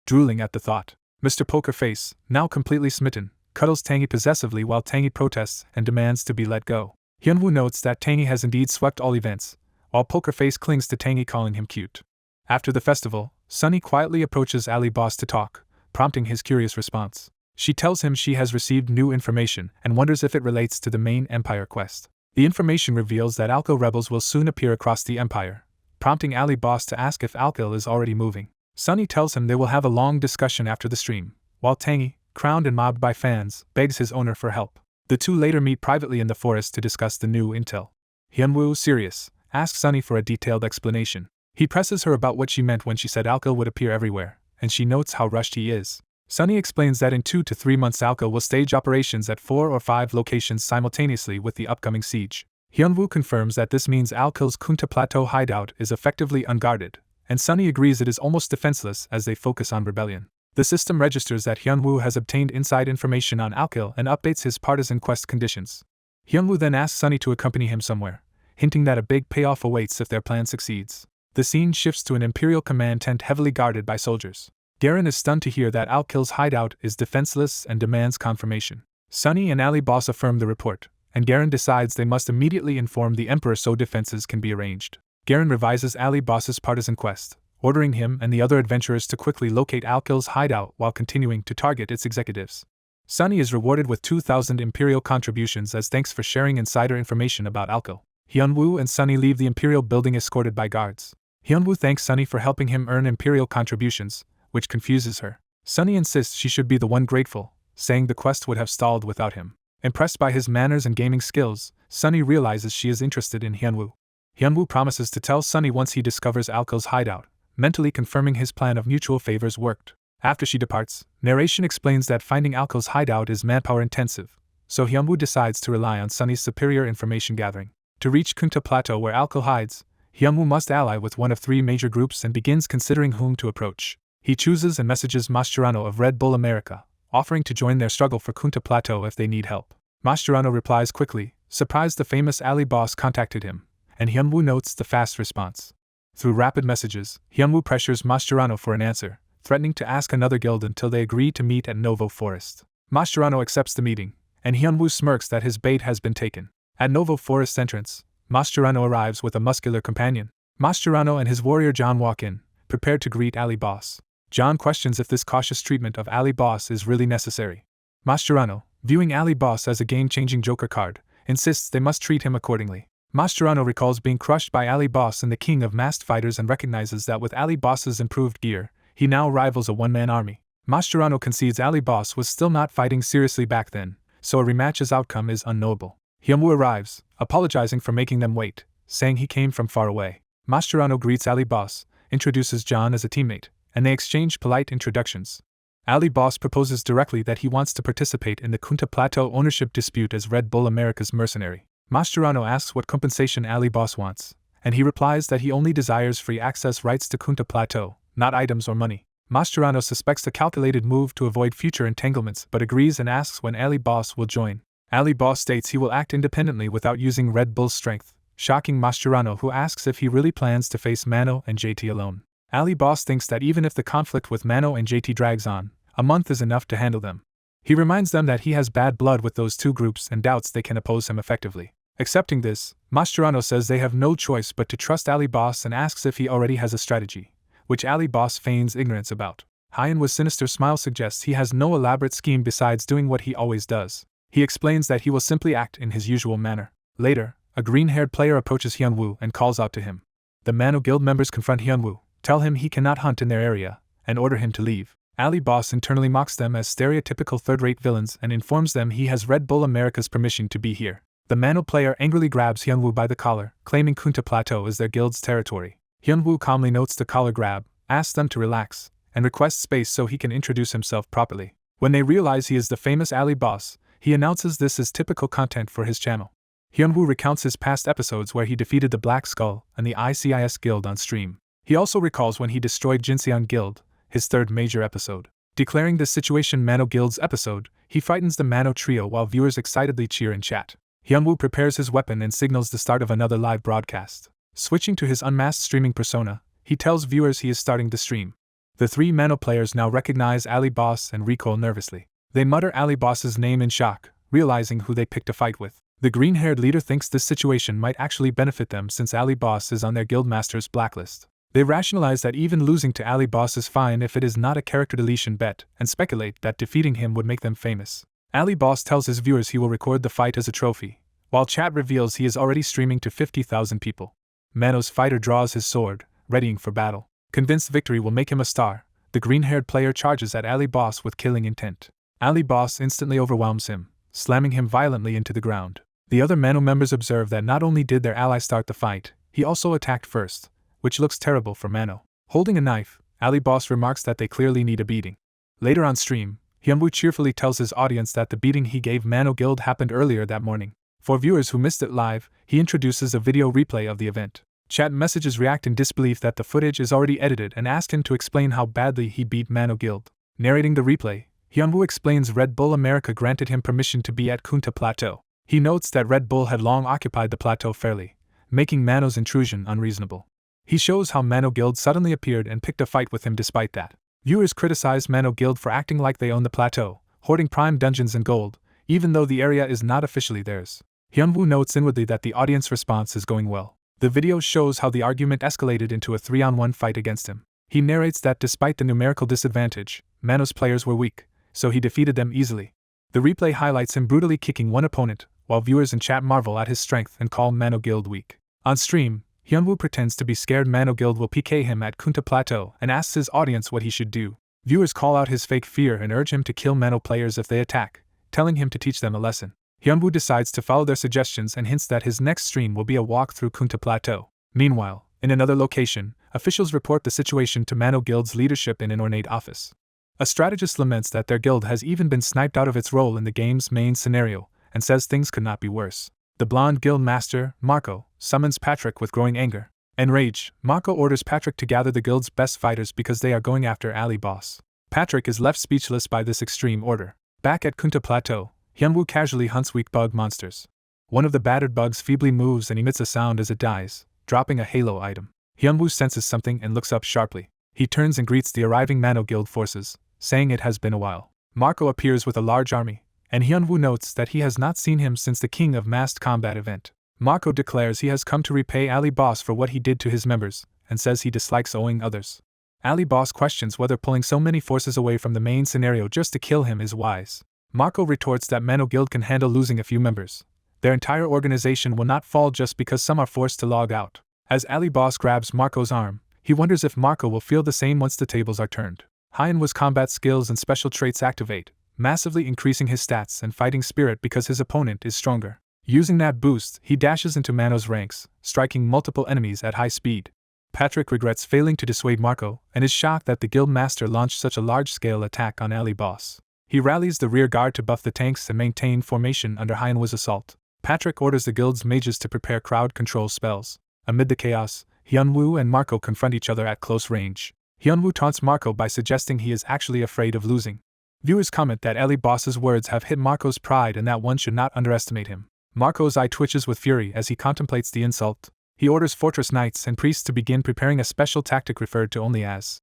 Drooling at the thought, Mr. Poker Face, now completely smitten, cuddles Tangy possessively while Tangy protests and demands to be let go. Hyunwoo notes that Tangy has indeed swept all events, while Poker Face clings to Tangy calling him cute. After the festival, Sunny quietly approaches Ali Boss to talk, prompting his curious response. She tells him she has received new information and wonders if it relates to the main Empire quest. The information reveals that Alkyl rebels will soon appear across the Empire, prompting Ali Boss to ask if Alkyl is already moving. Sunny tells him they will have a long discussion after the stream, while Tangy, crowned and mobbed by fans, begs his owner for help. The two later meet privately in the forest to discuss the new intel. Hyunwoo, serious, asks Sunny for a detailed explanation. He presses her about what she meant when she said Alkyl would appear everywhere, and she notes how rushed he is. Sunny explains that in 2 to 3 months Alkyl will stage operations at 4 or 5 locations simultaneously with the upcoming siege. Hyunwoo confirms that this means Alkyl's Kunta Plateau hideout is effectively unguarded, and Sunny agrees it is almost defenseless as they focus on rebellion. The system registers that Hyunwoo has obtained inside information on Alkyl and updates his partisan quest conditions. Hyunwoo then asks Sunny to accompany him somewhere, hinting that a big payoff awaits if their plan succeeds. The scene shifts to an Imperial command tent heavily guarded by soldiers. Garen is stunned to hear that Alkyl's hideout is defenseless and demands confirmation. Sunny and Ali Boss affirm the report, and Garen decides they must immediately inform the Emperor so defenses can be arranged. Garen revises Ali Boss's partisan quest, ordering him and the other adventurers to quickly locate Alkyl's hideout while continuing to target its executives. Sunny is rewarded with 2,000 Imperial contributions as thanks for sharing insider information about Alkyl. Hyunwoo and Sunny leave the Imperial building escorted by guards. Hyunwoo thanks Sunny for helping him earn Imperial contributions, which confuses her. Sunny insists she should be the one grateful, saying the quest would have stalled without him. Impressed by his manners and gaming skills, Sunny realizes she is interested in Hyunwoo. Hyunwoo promises to tell Sunny once he discovers Alkyl's hideout, mentally confirming his plan of mutual favors worked. After she departs, narration explains that finding Alkyl's hideout is manpower intensive, so Hyunwoo decides to rely on Sunny's superior information gathering. To reach Kunta Plateau where Alkyl hides, Hyunwoo must ally with one of 3 major groups and begins considering whom to approach. He chooses and messages Mascherano of Red Bull America, offering to join their struggle for Kunta Plateau if they need help. Mascherano replies quickly, surprised the famous Ali Boss contacted him, and Hyunwoo notes the fast response. Through rapid messages, Hyunwoo pressures Mascherano for an answer, threatening to ask another guild until they agree to meet at Novo Forest. Mascherano accepts the meeting, and Hyunwoo smirks that his bait has been taken. At Novo Forest's entrance, Mascherano arrives with a muscular companion. Mascherano and his warrior John walk in, prepared to greet Ali Boss. John questions if this cautious treatment of Ali Boss is really necessary. Mascherano, viewing Ali Boss as a game-changing Joker card, insists they must treat him accordingly. Mascherano recalls being crushed by Ali Boss in the King of Masked Fighters and recognizes that with Ali Boss's improved gear, he now rivals a one-man army. Mascherano concedes Ali Boss was still not fighting seriously back then, so a rematch's outcome is unknowable. Hyunwoo arrives, apologizing for making them wait, saying he came from far away. Mascherano greets Ali Boss, introduces John as a teammate, and they exchange polite introductions. Ali Boss proposes directly that he wants to participate in the Kunta Plateau ownership dispute as Red Bull America's mercenary. Mascherano asks what compensation Ali Boss wants, and he replies that he only desires free access rights to Kunta Plateau, not items or money. Mascherano suspects a calculated move to avoid future entanglements but agrees and asks when Ali Boss will join. Ali Boss states he will act independently without using Red Bull's strength, shocking Mascherano, who asks if he really plans to face Mano and JT alone. Ali Boss thinks that even if the conflict with Mano and JT drags on, a month is enough to handle them. He reminds them that he has bad blood with those two groups and doubts they can oppose him effectively. Accepting this, Mascherano says they have no choice but to trust Ali Boss and asks if he already has a strategy, which Ali Boss feigns ignorance about. Hyan with sinister smile suggests he has no elaborate scheme besides doing what he always does. He explains that he will simply act in his usual manner. Later, a green-haired player approaches Hyunwoo and calls out to him. The Mano Guild members confront Hyunwoo, tell him he cannot hunt in their area, and order him to leave. Ali Boss internally mocks them as stereotypical third-rate villains and informs them he has Red Bull America's permission to be here. The Mano player angrily grabs Hyunwoo by the collar, claiming Kunta Plateau is their guild's territory. Hyunwoo calmly notes the collar grab, asks them to relax, and requests space so he can introduce himself properly. When they realize he is the famous Ali Boss, he announces this is typical content for his channel. Hyunwoo recounts his past episodes where he defeated the Black Skull and the ICIS Guild on stream. He also recalls when he destroyed Jinseon Guild, his third major episode. Declaring this situation Mano Guild's episode, he frightens the Mano trio while viewers excitedly cheer and chat. Hyunwoo prepares his weapon and signals the start of another live broadcast. Switching to his unmasked streaming persona, he tells viewers he is starting the stream. The three Mano players now recognize Ali Boss and recoil nervously. They mutter Ali Boss's name in shock, realizing who they picked a fight with. The green-haired leader thinks this situation might actually benefit them since Ali Boss is on their guildmaster's blacklist. They rationalize that even losing to Ali Boss is fine if it is not a character deletion bet, and speculate that defeating him would make them famous. Ali Boss tells his viewers he will record the fight as a trophy, while chat reveals he is already streaming to 50,000 people. Mano's fighter draws his sword, readying for battle. Convinced victory will make him a star, the green-haired player charges at Ali Boss with killing intent. Ali Boss instantly overwhelms him, slamming him violently into the ground. The other Mano members observe that not only did their ally start the fight, he also attacked first, which looks terrible for Mano. Holding a knife, Ali Boss remarks that they clearly need a beating. Later on stream, Hyunwoo cheerfully tells his audience that the beating he gave Mano Guild happened earlier that morning. For viewers who missed it live, he introduces a video replay of the event. Chat messages react in disbelief that the footage is already edited and ask him to explain how badly he beat Mano Guild. Narrating the replay, Hyunwoo explains Red Bull America granted him permission to be at Kunta Plateau. He notes that Red Bull had long occupied the plateau fairly, making Mano's intrusion unreasonable. He shows how Mano Guild suddenly appeared and picked a fight with him despite that. Viewers criticize Mano Guild for acting like they own the plateau, hoarding prime dungeons and gold, even though the area is not officially theirs. Hyunwoo notes inwardly that the audience response is going well. The video shows how the argument escalated into a 3-on-1 fight against him. He narrates that despite the numerical disadvantage, Mano's players were weak, so he defeated them easily. The replay highlights him brutally kicking one opponent, while viewers in chat marvel at his strength and call Mano Guild weak. On stream, Hyunwoo pretends to be scared Mano Guild will PK him at Kunta Plateau and asks his audience what he should do. Viewers call out his fake fear and urge him to kill Mano players if they attack, telling him to teach them a lesson. Hyunwoo decides to follow their suggestions and hints that his next stream will be a walk through Kunta Plateau. Meanwhile, in another location, officials report the situation to Mano Guild's leadership in an ornate office. A strategist laments that their guild has even been sniped out of its role in the game's main scenario, and says things could not be worse. The blonde guild master, Marco, summons Patrick with growing anger. Enraged, Marco orders Patrick to gather the guild's best fighters because they are going after Ali Boss. Patrick is left speechless by this extreme order. Back at Kunta Plateau, Hyunwoo casually hunts weak bug monsters. One of the battered bugs feebly moves and emits a sound as it dies, dropping a halo item. Hyunwoo senses something and looks up sharply. He turns and greets the arriving Mano Guild forces, saying it has been a while. Marco appears with a large army, and Hyunwoo notes that he has not seen him since the King of Massed Combat event. Marco declares he has come to repay Ali Boss for what he did to his members, and says he dislikes owing others. Ali Boss questions whether pulling so many forces away from the main scenario just to kill him is wise. Marco retorts that Mano Guild can handle losing a few members. Their entire organization will not fall just because some are forced to log out. As Ali Boss grabs Marco's arm, he wonders if Marco will feel the same once the tables are turned. Hyunwoo's combat skills and special traits activate, massively increasing his stats and fighting spirit because his opponent is stronger. Using that boost, he dashes into Mano's ranks, striking multiple enemies at high speed. Patrick regrets failing to dissuade Marco and is shocked that the guild master launched such a large-scale attack on Ali Boss. He rallies the rear guard to buff the tanks and maintain formation under Hyunwoo's assault. Patrick orders the guild's mages to prepare crowd control spells. Amid the chaos, Hyunwoo and Marco confront each other at close range. Hyunwoo taunts Marco by suggesting he is actually afraid of losing. Viewers comment that Ali Boss's words have hit Marco's pride and that one should not underestimate him. Marco's eye twitches with fury as he contemplates the insult. He orders fortress knights and priests to begin preparing a special tactic referred to only as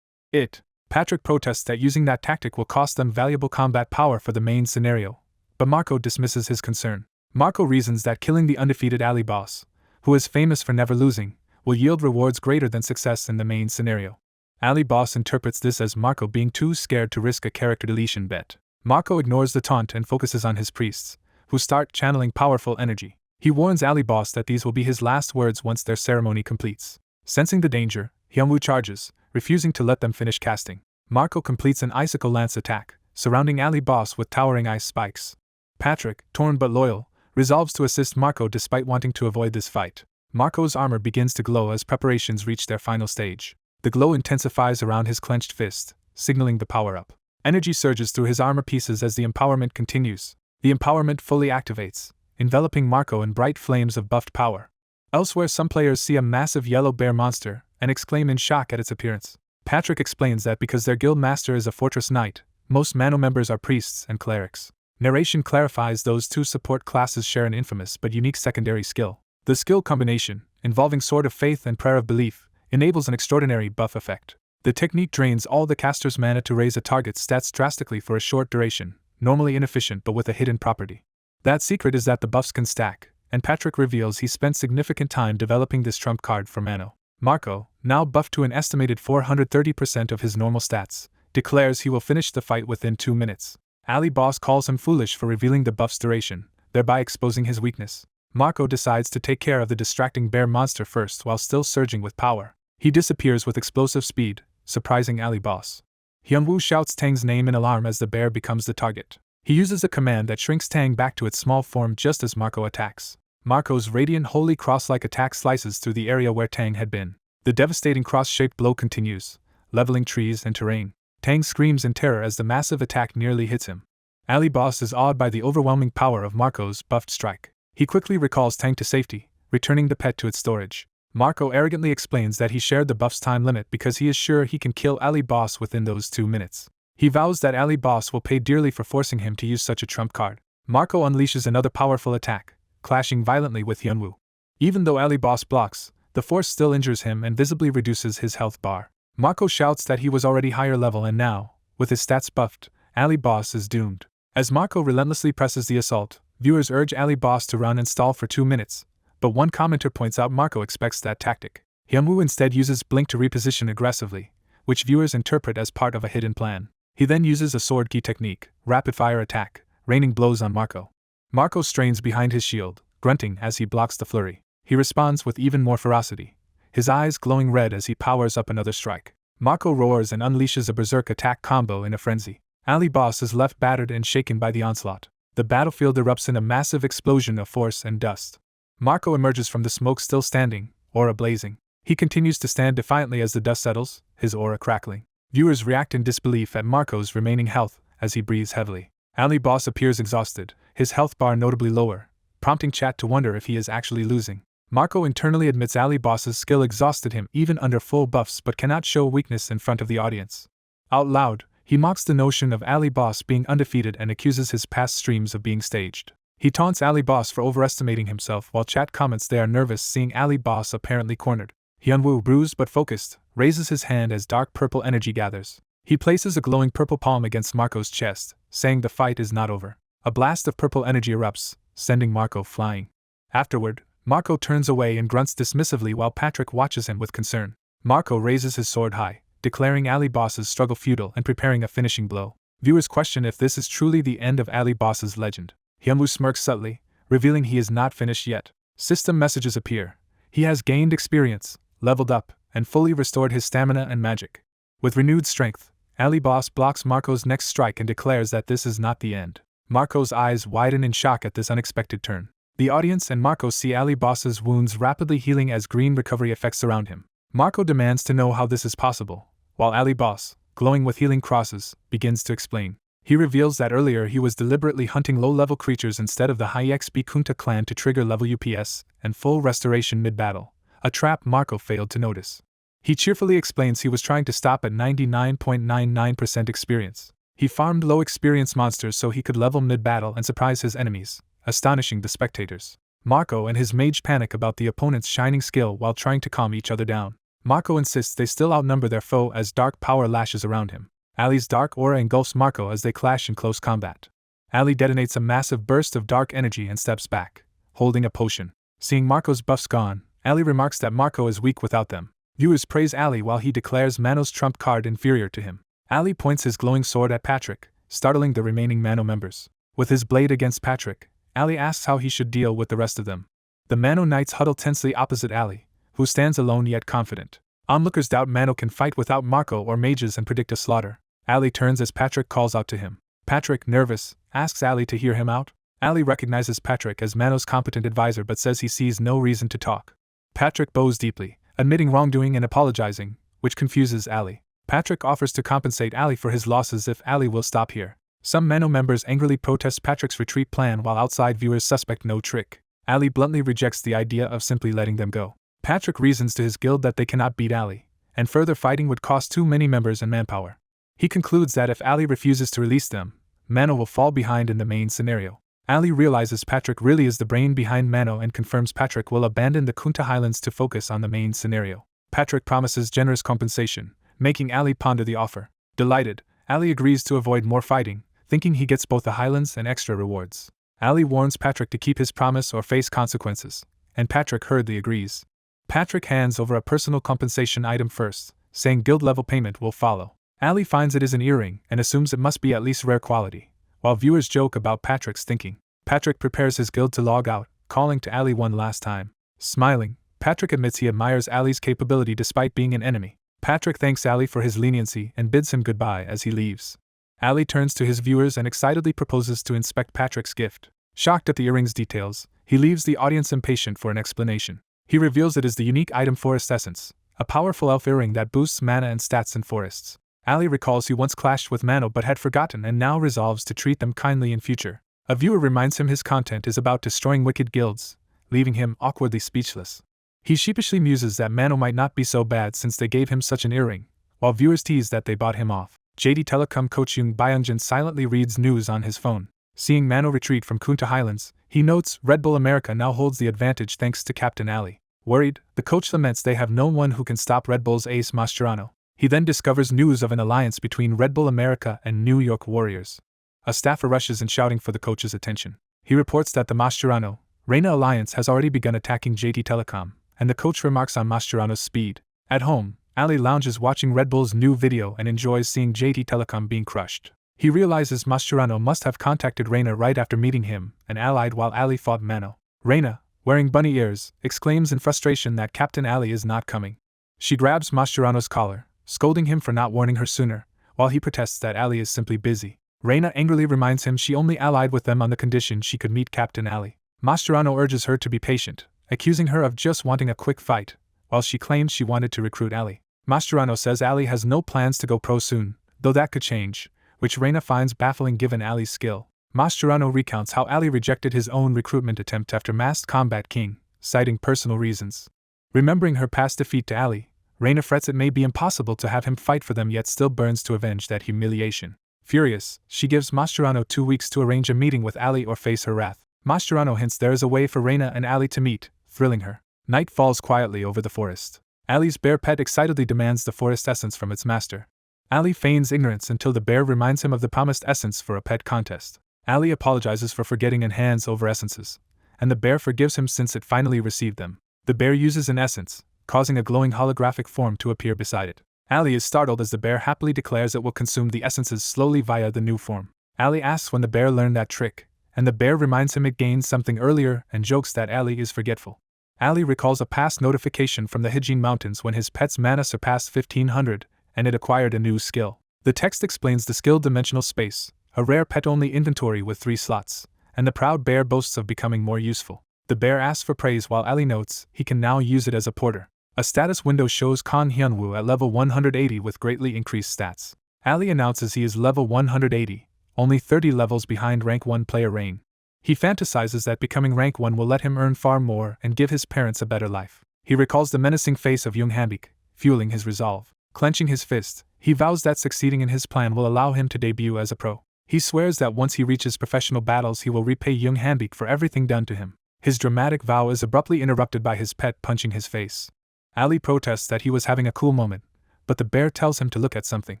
it. Patrick protests that using that tactic will cost them valuable combat power for the main scenario, but Marco dismisses his concern. Marco reasons that killing the undefeated Ali Boss, who is famous for never losing, will yield rewards greater than success in the main scenario. Ali Boss interprets this as Marco being too scared to risk a character deletion bet. Marco ignores the taunt and focuses on his priests, who start channeling powerful energy. He warns Ali Boss that these will be his last words once their ceremony completes. Sensing the danger, Hyunwoo charges, refusing to let them finish casting. Marco completes an icicle lance attack, surrounding Ali Boss with towering ice spikes. Patrick, torn but loyal, resolves to assist Marco despite wanting to avoid this fight. Marco's armor begins to glow as preparations reach their final stage. The glow intensifies around his clenched fist, signaling the power-up. Energy surges through his armor pieces as the empowerment continues. The empowerment fully activates, enveloping Marco in bright flames of buffed power. Elsewhere, some players see a massive yellow bear monster and exclaim in shock at its appearance. Patrick explains that because their guild master is a fortress knight, most Mano members are priests and clerics. Narration clarifies those two support classes share an infamous but unique secondary skill. The skill combination, involving Sword of Faith and Prayer of Belief, enables an extraordinary buff effect. The technique drains all the caster's mana to raise a target's stats drastically for a short duration, normally inefficient but with a hidden property. That secret is that the buffs can stack, and Patrick reveals he spent significant time developing this trump card for Mano. Marco, now buffed to an estimated 430% of his normal stats, declares he will finish the fight within 2 minutes. Ali Boss calls him foolish for revealing the buff's duration, thereby exposing his weakness. Marco decides to take care of the distracting bear monster first while still surging with power. He disappears with explosive speed, surprising Ali Boss. Hyunwoo shouts Tang's name in alarm as the bear becomes the target. He uses a command that shrinks Tang back to its small form just as Marco attacks. Marco's radiant holy cross-like attack slices through the area where Tang had been. The devastating cross-shaped blow continues, leveling trees and terrain. Tang screams in terror as the massive attack nearly hits him. Ali Boss is awed by the overwhelming power of Marco's buffed strike. He quickly recalls Tang to safety, returning the pet to its storage. Marco arrogantly explains that he shared the buff's time limit because he is sure he can kill Ali Boss within those 2 minutes. He vows that Ali Boss will pay dearly for forcing him to use such a trump card. Marco unleashes another powerful attack, clashing violently with Hyunwoo. Even though Ali Boss blocks, the force still injures him and visibly reduces his health bar. Marco shouts that he was already higher level and now, with his stats buffed, Ali Boss is doomed. As Marco relentlessly presses the assault, viewers urge Ali Boss to run and stall for 2 minutes, but one commenter points out Marco expects that tactic. Hyunwoo instead uses Blink to reposition aggressively, which viewers interpret as part of a hidden plan. He then uses a sword key technique, rapid-fire attack, raining blows on Marco. Marco strains behind his shield, grunting as he blocks the flurry. He responds with even more ferocity, his eyes glowing red as he powers up another strike. Marco roars and unleashes a berserk attack combo in a frenzy. Ali Boss is left battered and shaken by the onslaught. The battlefield erupts in a massive explosion of force and dust. Marco emerges from the smoke still standing, aura blazing. He continues to stand defiantly as the dust settles, his aura crackling. Viewers react in disbelief at Marco's remaining health as he breathes heavily. Ali Boss appears exhausted, his health bar notably lower, prompting chat to wonder if he is actually losing. Marco internally admits Ali Boss's skill exhausted him even under full buffs but cannot show weakness in front of the audience. Out loud, he mocks the notion of Ali Boss being undefeated and accuses his past streams of being staged. He taunts Ali Boss for overestimating himself while chat comments they are nervous seeing Ali Boss apparently cornered. Hyunwoo, bruised but focused, raises his hand as dark purple energy gathers. He places a glowing purple palm against Marco's chest, saying the fight is not over. A blast of purple energy erupts, sending Marco flying. Afterward, Marco turns away and grunts dismissively while Patrick watches him with concern. Marco raises his sword high, declaring Ali Boss's struggle futile and preparing a finishing blow. Viewers question if this is truly the end of Ali Boss's legend. Hyunwoo smirks subtly, revealing he is not finished yet. System messages appear. He has gained experience, leveled up, and fully restored his stamina and magic. With renewed strength, Ali Boss blocks Marco's next strike and declares that this is not the end. Marco's eyes widen in shock at this unexpected turn. The audience and Marco see Ali Boss's wounds rapidly healing as green recovery effects surround him. Marco demands to know how this is possible, while Ali Boss, glowing with healing crosses, begins to explain. He reveals that earlier he was deliberately hunting low-level creatures instead of the high-XP Kunta clan to trigger level UPS and full restoration mid-battle, a trap Marco failed to notice. He cheerfully explains he was trying to stop at 99.99% experience. He farmed low-experience monsters so he could level mid-battle and surprise his enemies, astonishing the spectators. Marco and his mage panic about the opponent's shining skill while trying to calm each other down. Marco insists they still outnumber their foe as dark power lashes around him. Ali's dark aura engulfs Marco as they clash in close combat. Ali detonates a massive burst of dark energy and steps back, holding a potion. Seeing Marco's buffs gone, Ali remarks that Marco is weak without them. Viewers praise Ali while he declares Mano's trump card inferior to him. Ali points his glowing sword at Patrick, startling the remaining Mano members. With his blade against Patrick, Ali asks how he should deal with the rest of them. The Mano Knights huddle tensely opposite Ali, who stands alone yet confident. Onlookers doubt Mano can fight without Marco or mages and predict a slaughter. Ali turns as Patrick calls out to him. Patrick, nervous, asks Ali to hear him out. Ali recognizes Patrick as Mano's competent advisor but says he sees no reason to talk. Patrick bows deeply, admitting wrongdoing and apologizing, which confuses Ali. Patrick offers to compensate Ali for his losses if Ali will stop here. Some Mano members angrily protest Patrick's retreat plan while outside viewers suspect no trick. Ali bluntly rejects the idea of simply letting them go. Patrick reasons to his guild that they cannot beat Ali, and further fighting would cost too many members and manpower. He concludes that if Ali refuses to release them, Mano will fall behind in the main scenario. Ali realizes Patrick really is the brain behind Mano and confirms Patrick will abandon the Kunta Highlands to focus on the main scenario. Patrick promises generous compensation, making Ali ponder the offer. Delighted, Ali agrees to avoid more fighting, thinking he gets both the Highlands and extra rewards. Ali warns Patrick to keep his promise or face consequences, and Patrick hurriedly agrees. Patrick hands over a personal compensation item first, saying guild-level payment will follow. Ali finds it is an earring and assumes it must be at least rare quality, while viewers joke about Patrick's thinking. Patrick prepares his guild to log out, calling to Ali one last time. Smiling, Patrick admits he admires Ali's capability despite being an enemy. Patrick thanks Ali for his leniency and bids him goodbye as he leaves. Ali turns to his viewers and excitedly proposes to inspect Patrick's gift. Shocked at the earring's details, he leaves the audience impatient for an explanation. He reveals it is the unique item Forest Essence, a powerful elf earring that boosts mana and stats in forests. Ali recalls he once clashed with Mano but had forgotten and now resolves to treat them kindly in future. A viewer reminds him his content is about destroying wicked guilds, leaving him awkwardly speechless. He sheepishly muses that Mano might not be so bad since they gave him such an earring, while viewers tease that they bought him off. JD Telecom coach Young Byungjin silently reads news on his phone. Seeing Mano retreat from Kunta Highlands, he notes Red Bull America now holds the advantage thanks to Captain Ali. Worried, the coach laments they have no one who can stop Red Bull's ace Mascherano. He then discovers news of an alliance between Red Bull America and New York Warriors. A staffer rushes in shouting for the coach's attention. He reports that the Mascherano, Reina alliance has already begun attacking JT Telecom, and the coach remarks on Mascherano's speed. At home, Ali lounges watching Red Bull's new video and enjoys seeing JT Telecom being crushed. He realizes Mascherano must have contacted Reina right after meeting him and allied while Ali fought Mano. Reina, wearing bunny ears, exclaims in frustration that Captain Ali is not coming. She grabs Mascherano's collar, scolding him for not warning her sooner, while he protests that Ali is simply busy. Reina angrily reminds him she only allied with them on the condition she could meet Captain Ali. Mascherano urges her to be patient, accusing her of just wanting a quick fight, while she claims she wanted to recruit Ali. Mascherano says Ali has no plans to go pro soon, though that could change, which Reina finds baffling given Ali's skill. Mascherano recounts how Ali rejected his own recruitment attempt after Masked Combat King, citing personal reasons. Remembering her past defeat to Ali, Reina frets it may be impossible to have him fight for them yet still burns to avenge that humiliation. Furious, she gives Mascherano 2 weeks to arrange a meeting with Ali or face her wrath. Mascherano hints there is a way for Reina and Ali to meet, thrilling her. Night falls quietly over the forest. Ali's bear pet excitedly demands the forest essence from its master. Ali feigns ignorance until the bear reminds him of the promised essence for a pet contest. Ali apologizes for forgetting and hands over essences, and the bear forgives him since it finally received them. The bear uses an essence, causing a glowing holographic form to appear beside it. Ali is startled as the bear happily declares it will consume the essences slowly via the new form. Ali asks when the bear learned that trick, and the bear reminds him it gained something earlier and jokes that Ali is forgetful. Ali recalls a past notification from the Hijin Mountains when his pet's mana surpassed 1500, and it acquired a new skill. The text explains the skill dimensional space, a rare pet-only inventory with 3 slots, and the proud bear boasts of becoming more useful. The bear asks for praise while Ali notes he can now use it as a porter. A status window shows Kan Hyunwoo at level 180 with greatly increased stats. Ali announces he is level 180, only 30 levels behind rank 1 player Rain. He fantasizes that becoming rank 1 will let him earn far more and give his parents a better life. He recalls the menacing face of Young Hanbik, fueling his resolve. Clenching his fist, he vows that succeeding in his plan will allow him to debut as a pro. He swears that once he reaches professional battles he will repay Young Hanbik for everything done to him. His dramatic vow is abruptly interrupted by his pet punching his face. Ali protests that he was having a cool moment, but the bear tells him to look at something.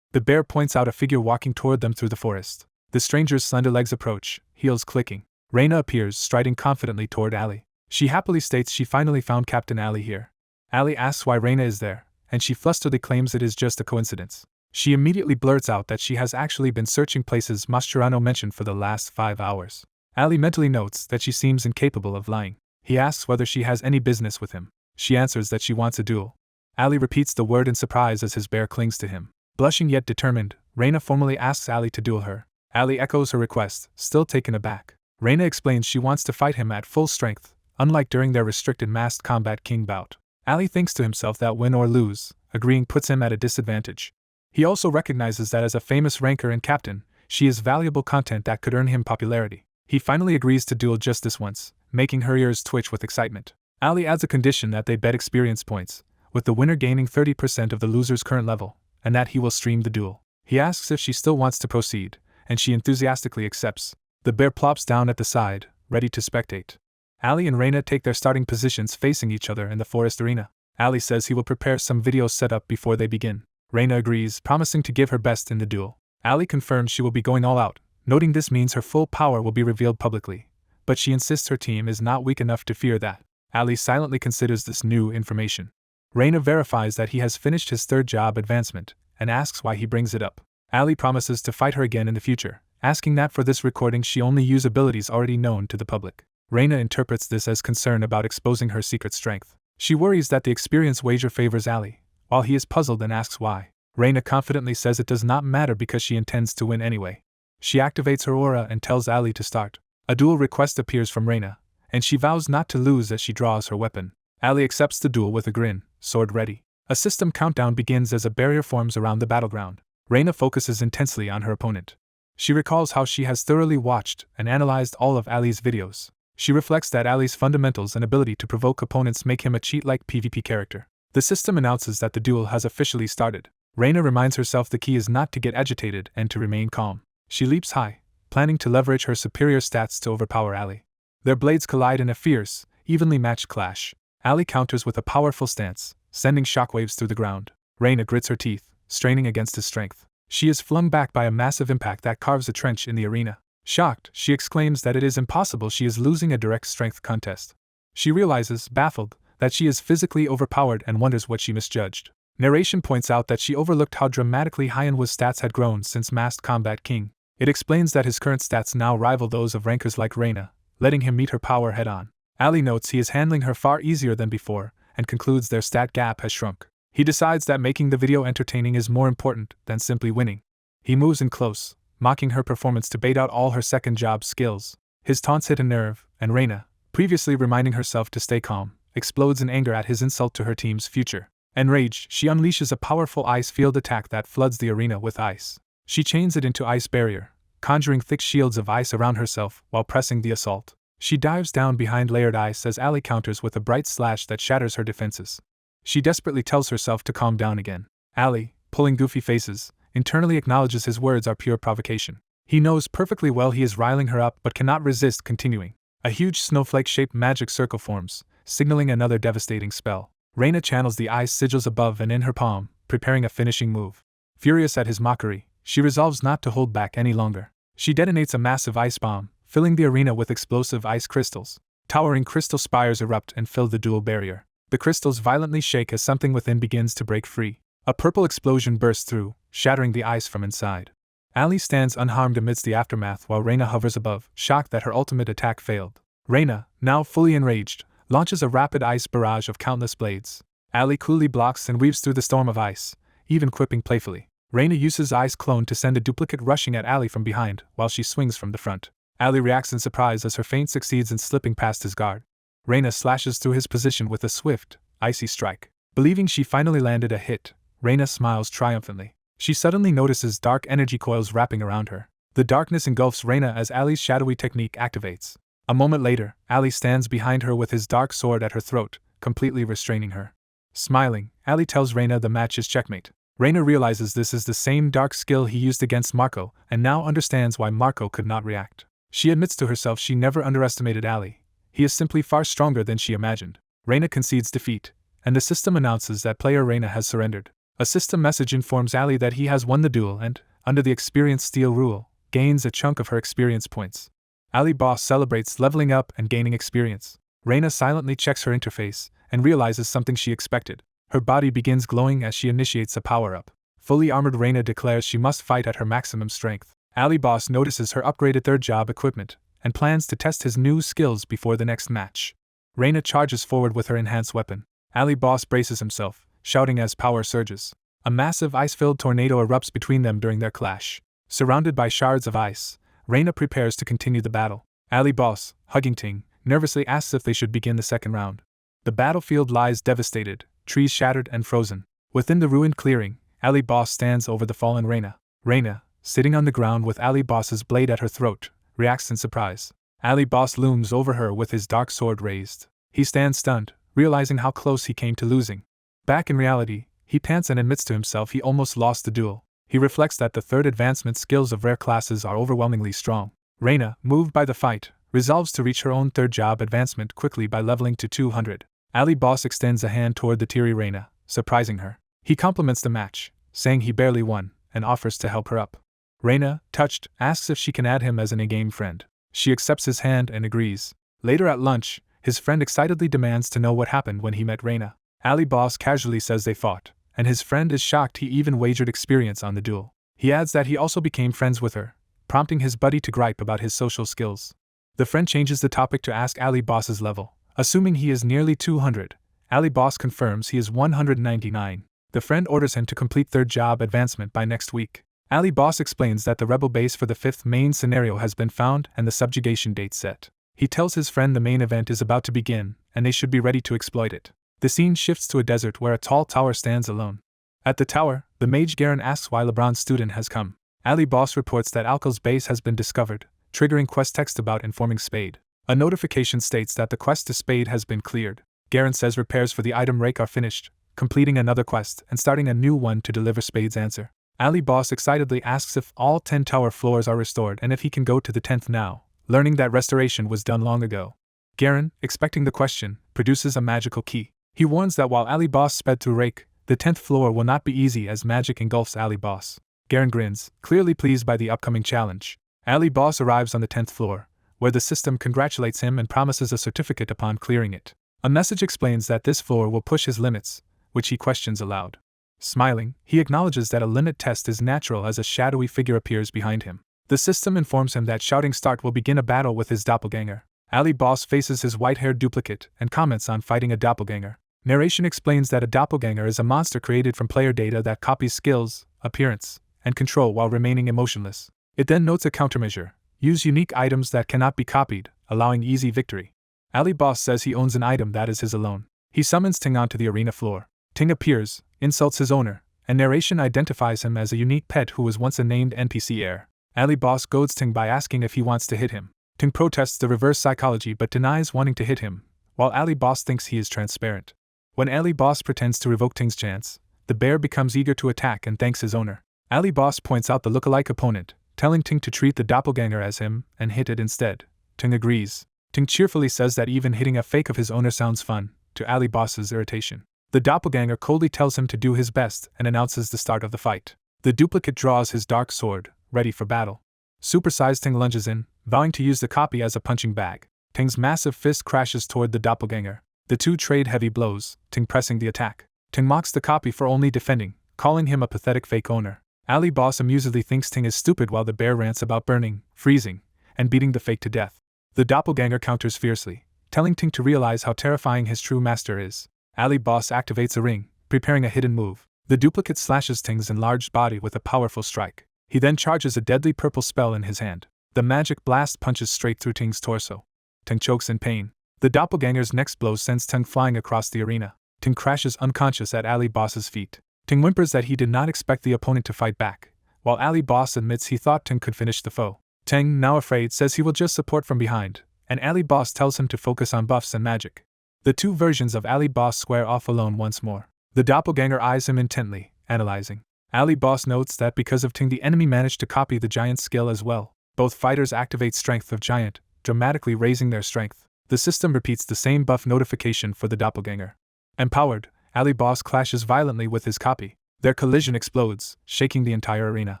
The bear points out a figure walking toward them through the forest. The stranger's slender legs approach, heels clicking. Reina appears, striding confidently toward Ali. She happily states she finally found Captain Ali here. Ali asks why Reina is there, and she flusteredly claims it is just a coincidence. She immediately blurts out that she has actually been searching places Mascherano mentioned for the last 5 hours. Ali mentally notes that she seems incapable of lying. He asks whether she has any business with him. She answers that she wants a duel. Ali repeats the word in surprise as his bear clings to him. Blushing yet determined, Reina formally asks Ali to duel her. Ali echoes her request, still taken aback. Reina explains she wants to fight him at full strength, unlike during their restricted masked combat king bout. Ali thinks to himself that win or lose, agreeing puts him at a disadvantage. He also recognizes that as a famous ranker and captain, she is valuable content that could earn him popularity. He finally agrees to duel just this once, making her ears twitch with excitement. Ali adds a condition that they bet experience points, with the winner gaining 30% of the loser's current level, and that he will stream the duel. He asks if she still wants to proceed, and she enthusiastically accepts. The bear plops down at the side, ready to spectate. Ali and Reina take their starting positions facing each other in the forest arena. Ali says he will prepare some videos set up before they begin. Reina agrees, promising to give her best in the duel. Ali confirms she will be going all out, noting this means her full power will be revealed publicly, but she insists her team is not weak enough to fear that. Ali silently considers this new information. Reina verifies that he has finished his 3rd job advancement, and asks why he brings it up. Ali promises to fight her again in the future, asking that for this recording she only use abilities already known to the public. Reina interprets this as concern about exposing her secret strength. She worries that the experience wager favors Ali, while he is puzzled and asks why. Reina confidently says it does not matter because she intends to win anyway. She activates her aura and tells Ali to start. A duel request appears from Reina, and she vows not to lose as she draws her weapon. Ali accepts the duel with a grin, sword ready. A system countdown begins as a barrier forms around the battleground. Reina focuses intensely on her opponent. She recalls how she has thoroughly watched and analyzed all of Ali's videos. She reflects that Ali's fundamentals and ability to provoke opponents make him a cheat-like PvP character. The system announces that the duel has officially started. Reina reminds herself the key is not to get agitated and to remain calm. She leaps high, planning to leverage her superior stats to overpower Ali. Their blades collide in a fierce, evenly matched clash. Ali counters with a powerful stance, sending shockwaves through the ground. Reina grits her teeth, straining against his strength. She is flung back by a massive impact that carves a trench in the arena. Shocked, she exclaims that it is impossible she is losing a direct strength contest. She realizes, baffled, that she is physically overpowered and wonders what she misjudged. Narration points out that she overlooked how dramatically Hyunwoo's stats had grown since Masked Combat King. It explains that his current stats now rival those of rankers like Reina, letting him meet her power head-on. Ali notes he is handling her far easier than before, and concludes their stat gap has shrunk. He decides that making the video entertaining is more important than simply winning. He moves in close, mocking her performance to bait out all her second job skills. His taunts hit a nerve, and Reina, previously reminding herself to stay calm, explodes in anger at his insult to her team's future. Enraged, she unleashes a powerful ice field attack that floods the arena with ice. She chains it into ice barrier, conjuring thick shields of ice around herself while pressing the assault. She dives down behind layered ice as Ali counters with a bright slash that shatters her defenses. She desperately tells herself to calm down again. Ali, pulling goofy faces, internally acknowledges his words are pure provocation. He knows perfectly well he is riling her up but cannot resist continuing. A huge snowflake-shaped magic circle forms, signaling another devastating spell. Reina channels the ice sigils above and in her palm, preparing a finishing move. Furious at his mockery, she resolves not to hold back any longer. She detonates a massive ice bomb, filling the arena with explosive ice crystals. Towering crystal spires erupt and fill the duel barrier. The crystals violently shake as something within begins to break free. A purple explosion bursts through, shattering the ice from inside. Ali stands unharmed amidst the aftermath while Reina hovers above, shocked that her ultimate attack failed. Reina, now fully enraged, launches a rapid ice barrage of countless blades. Ali coolly blocks and weaves through the storm of ice, even quipping playfully. Reina uses Ice Clone to send a duplicate rushing at Ali from behind while she swings from the front. Ali reacts in surprise as her feint succeeds in slipping past his guard. Reina slashes through his position with a swift, icy strike. Believing she finally landed a hit, Reina smiles triumphantly. She suddenly notices dark energy coils wrapping around her. The darkness engulfs Reina as Ali's shadowy technique activates. A moment later, Ali stands behind her with his dark sword at her throat, completely restraining her. Smiling, Ali tells Reina the match is checkmate. Reina realizes this is the same dark skill he used against Marco, and now understands why Marco could not react. She admits to herself she never underestimated Ali. He is simply far stronger than she imagined. Reina concedes defeat, and the system announces that player Reina has surrendered. A system message informs Ali that he has won the duel and, under the experience steal rule, gains a chunk of her experience points. Ali Boss celebrates leveling up and gaining experience. Reina silently checks her interface and realizes something she expected. Her body begins glowing as she initiates a power-up. Fully armored Reina declares she must fight at her maximum strength. Ali Boss notices her upgraded third job equipment and plans to test his new skills before the next match. Reina charges forward with her enhanced weapon. Ali Boss braces himself, shouting as power surges. A massive ice-filled tornado erupts between them during their clash. Surrounded by shards of ice, Reina prepares to continue the battle. Ali Boss, hugging Ting, nervously asks if they should begin the second round. The battlefield lies devastated, trees shattered and frozen. Within the ruined clearing, Ali Boss stands over the fallen Reina. Reina, sitting on the ground with Ali Boss's blade at her throat, reacts in surprise. Ali Boss looms over her with his dark sword raised. He stands stunned, realizing how close he came to losing. Back in reality, he pants and admits to himself he almost lost the duel. He reflects that the third advancement skills of rare classes are overwhelmingly strong. Reina, moved by the fight, resolves to reach her own third job advancement quickly by leveling to 200. Ali Boss extends a hand toward the teary Reina, surprising her. He compliments the match, saying he barely won, and offers to help her up. Reina, touched, asks if she can add him as an in-game friend. She accepts his hand and agrees. Later at lunch, his friend excitedly demands to know what happened when he met Reina. Ali Boss casually says they fought, and his friend is shocked he even wagered experience on the duel. He adds that he also became friends with her, prompting his buddy to gripe about his social skills. The friend changes the topic to ask Ali Boss's level. Assuming he is nearly 200, Ali Boss confirms he is 199. The friend orders him to complete third job advancement by next week. Ali Boss explains that the rebel base for the fifth main scenario has been found and the subjugation date set. He tells his friend the main event is about to begin, and they should be ready to exploit it. The scene shifts to a desert where a tall tower stands alone. At the tower, the mage Garen asks why LeBron's student has come. Ali Boss reports that Alkal's base has been discovered, triggering quest text about informing Spade. A notification states that the quest to Spade has been cleared. Garen says repairs for the item rake are finished, completing another quest and starting a new one to deliver Spade's answer. Ali Boss excitedly asks if all 10 tower floors are restored and if he can go to the 10th now, learning that restoration was done long ago. Garen, expecting the question, produces a magical key. He warns that while Ali Boss sped through Rake, the 10th floor will not be easy as magic engulfs Ali Boss. Garen grins, clearly pleased by the upcoming challenge. Ali Boss arrives on the 10th floor, where the system congratulates him and promises a certificate upon clearing it. A message explains that this floor will push his limits, which he questions aloud. Smiling, he acknowledges that a limit test is natural as a shadowy figure appears behind him. The system informs him that Shouting Start will begin a battle with his doppelganger. Ali Boss faces his white-haired duplicate and comments on fighting a doppelganger. Narration explains that a doppelganger is a monster created from player data that copies skills, appearance, and control while remaining emotionless. It then notes a countermeasure: use unique items that cannot be copied, allowing easy victory. Ali Boss says he owns an item that is his alone. He summons Ting onto the arena floor. Ting appears, insults his owner, and narration identifies him as a unique pet who was once a named NPC heir. Ali Boss goads Ting by asking if he wants to hit him. Ting protests the reverse psychology but denies wanting to hit him, while Ali Boss thinks he is transparent. When Ali Boss pretends to revoke Ting's chance, the bear becomes eager to attack and thanks his owner. Ali Boss points out the lookalike opponent, telling Ting to treat the doppelganger as him and hit it instead. Ting agrees. Ting cheerfully says that even hitting a fake of his owner sounds fun, to Ali Boss's irritation. The doppelganger coldly tells him to do his best and announces the start of the fight. The duplicate draws his dark sword, ready for battle. Supersized Ting lunges in, vowing to use the copy as a punching bag. Ting's massive fist crashes toward the doppelganger. The two trade heavy blows, Ting pressing the attack. Ting mocks the copy for only defending, calling him a pathetic fake owner. Ali Boss amusedly thinks Ting is stupid while the bear rants about burning, freezing, and beating the fake to death. The doppelganger counters fiercely, telling Ting to realize how terrifying his true master is. Ali Boss activates a ring, preparing a hidden move. The duplicate slashes Ting's enlarged body with a powerful strike. He then charges a deadly purple spell in his hand. The magic blast punches straight through Ting's torso. Ting chokes in pain. The doppelganger's next blow sends Ting flying across the arena. Ting crashes unconscious at Ali Boss's feet. Ting whimpers that he did not expect the opponent to fight back, while Ali Boss admits he thought Ting could finish the foe. Ting, now afraid, says he will just support from behind, and Ali Boss tells him to focus on buffs and magic. The two versions of Ali Boss square off alone once more. The doppelganger eyes him intently, analyzing. Ali Boss notes that because of Ting the enemy managed to copy the giant's skill as well. Both fighters activate Strength of Giant, dramatically raising their strength. The system repeats the same buff notification for the doppelganger. Empowered, Ali Boss clashes violently with his copy. Their collision explodes, shaking the entire arena.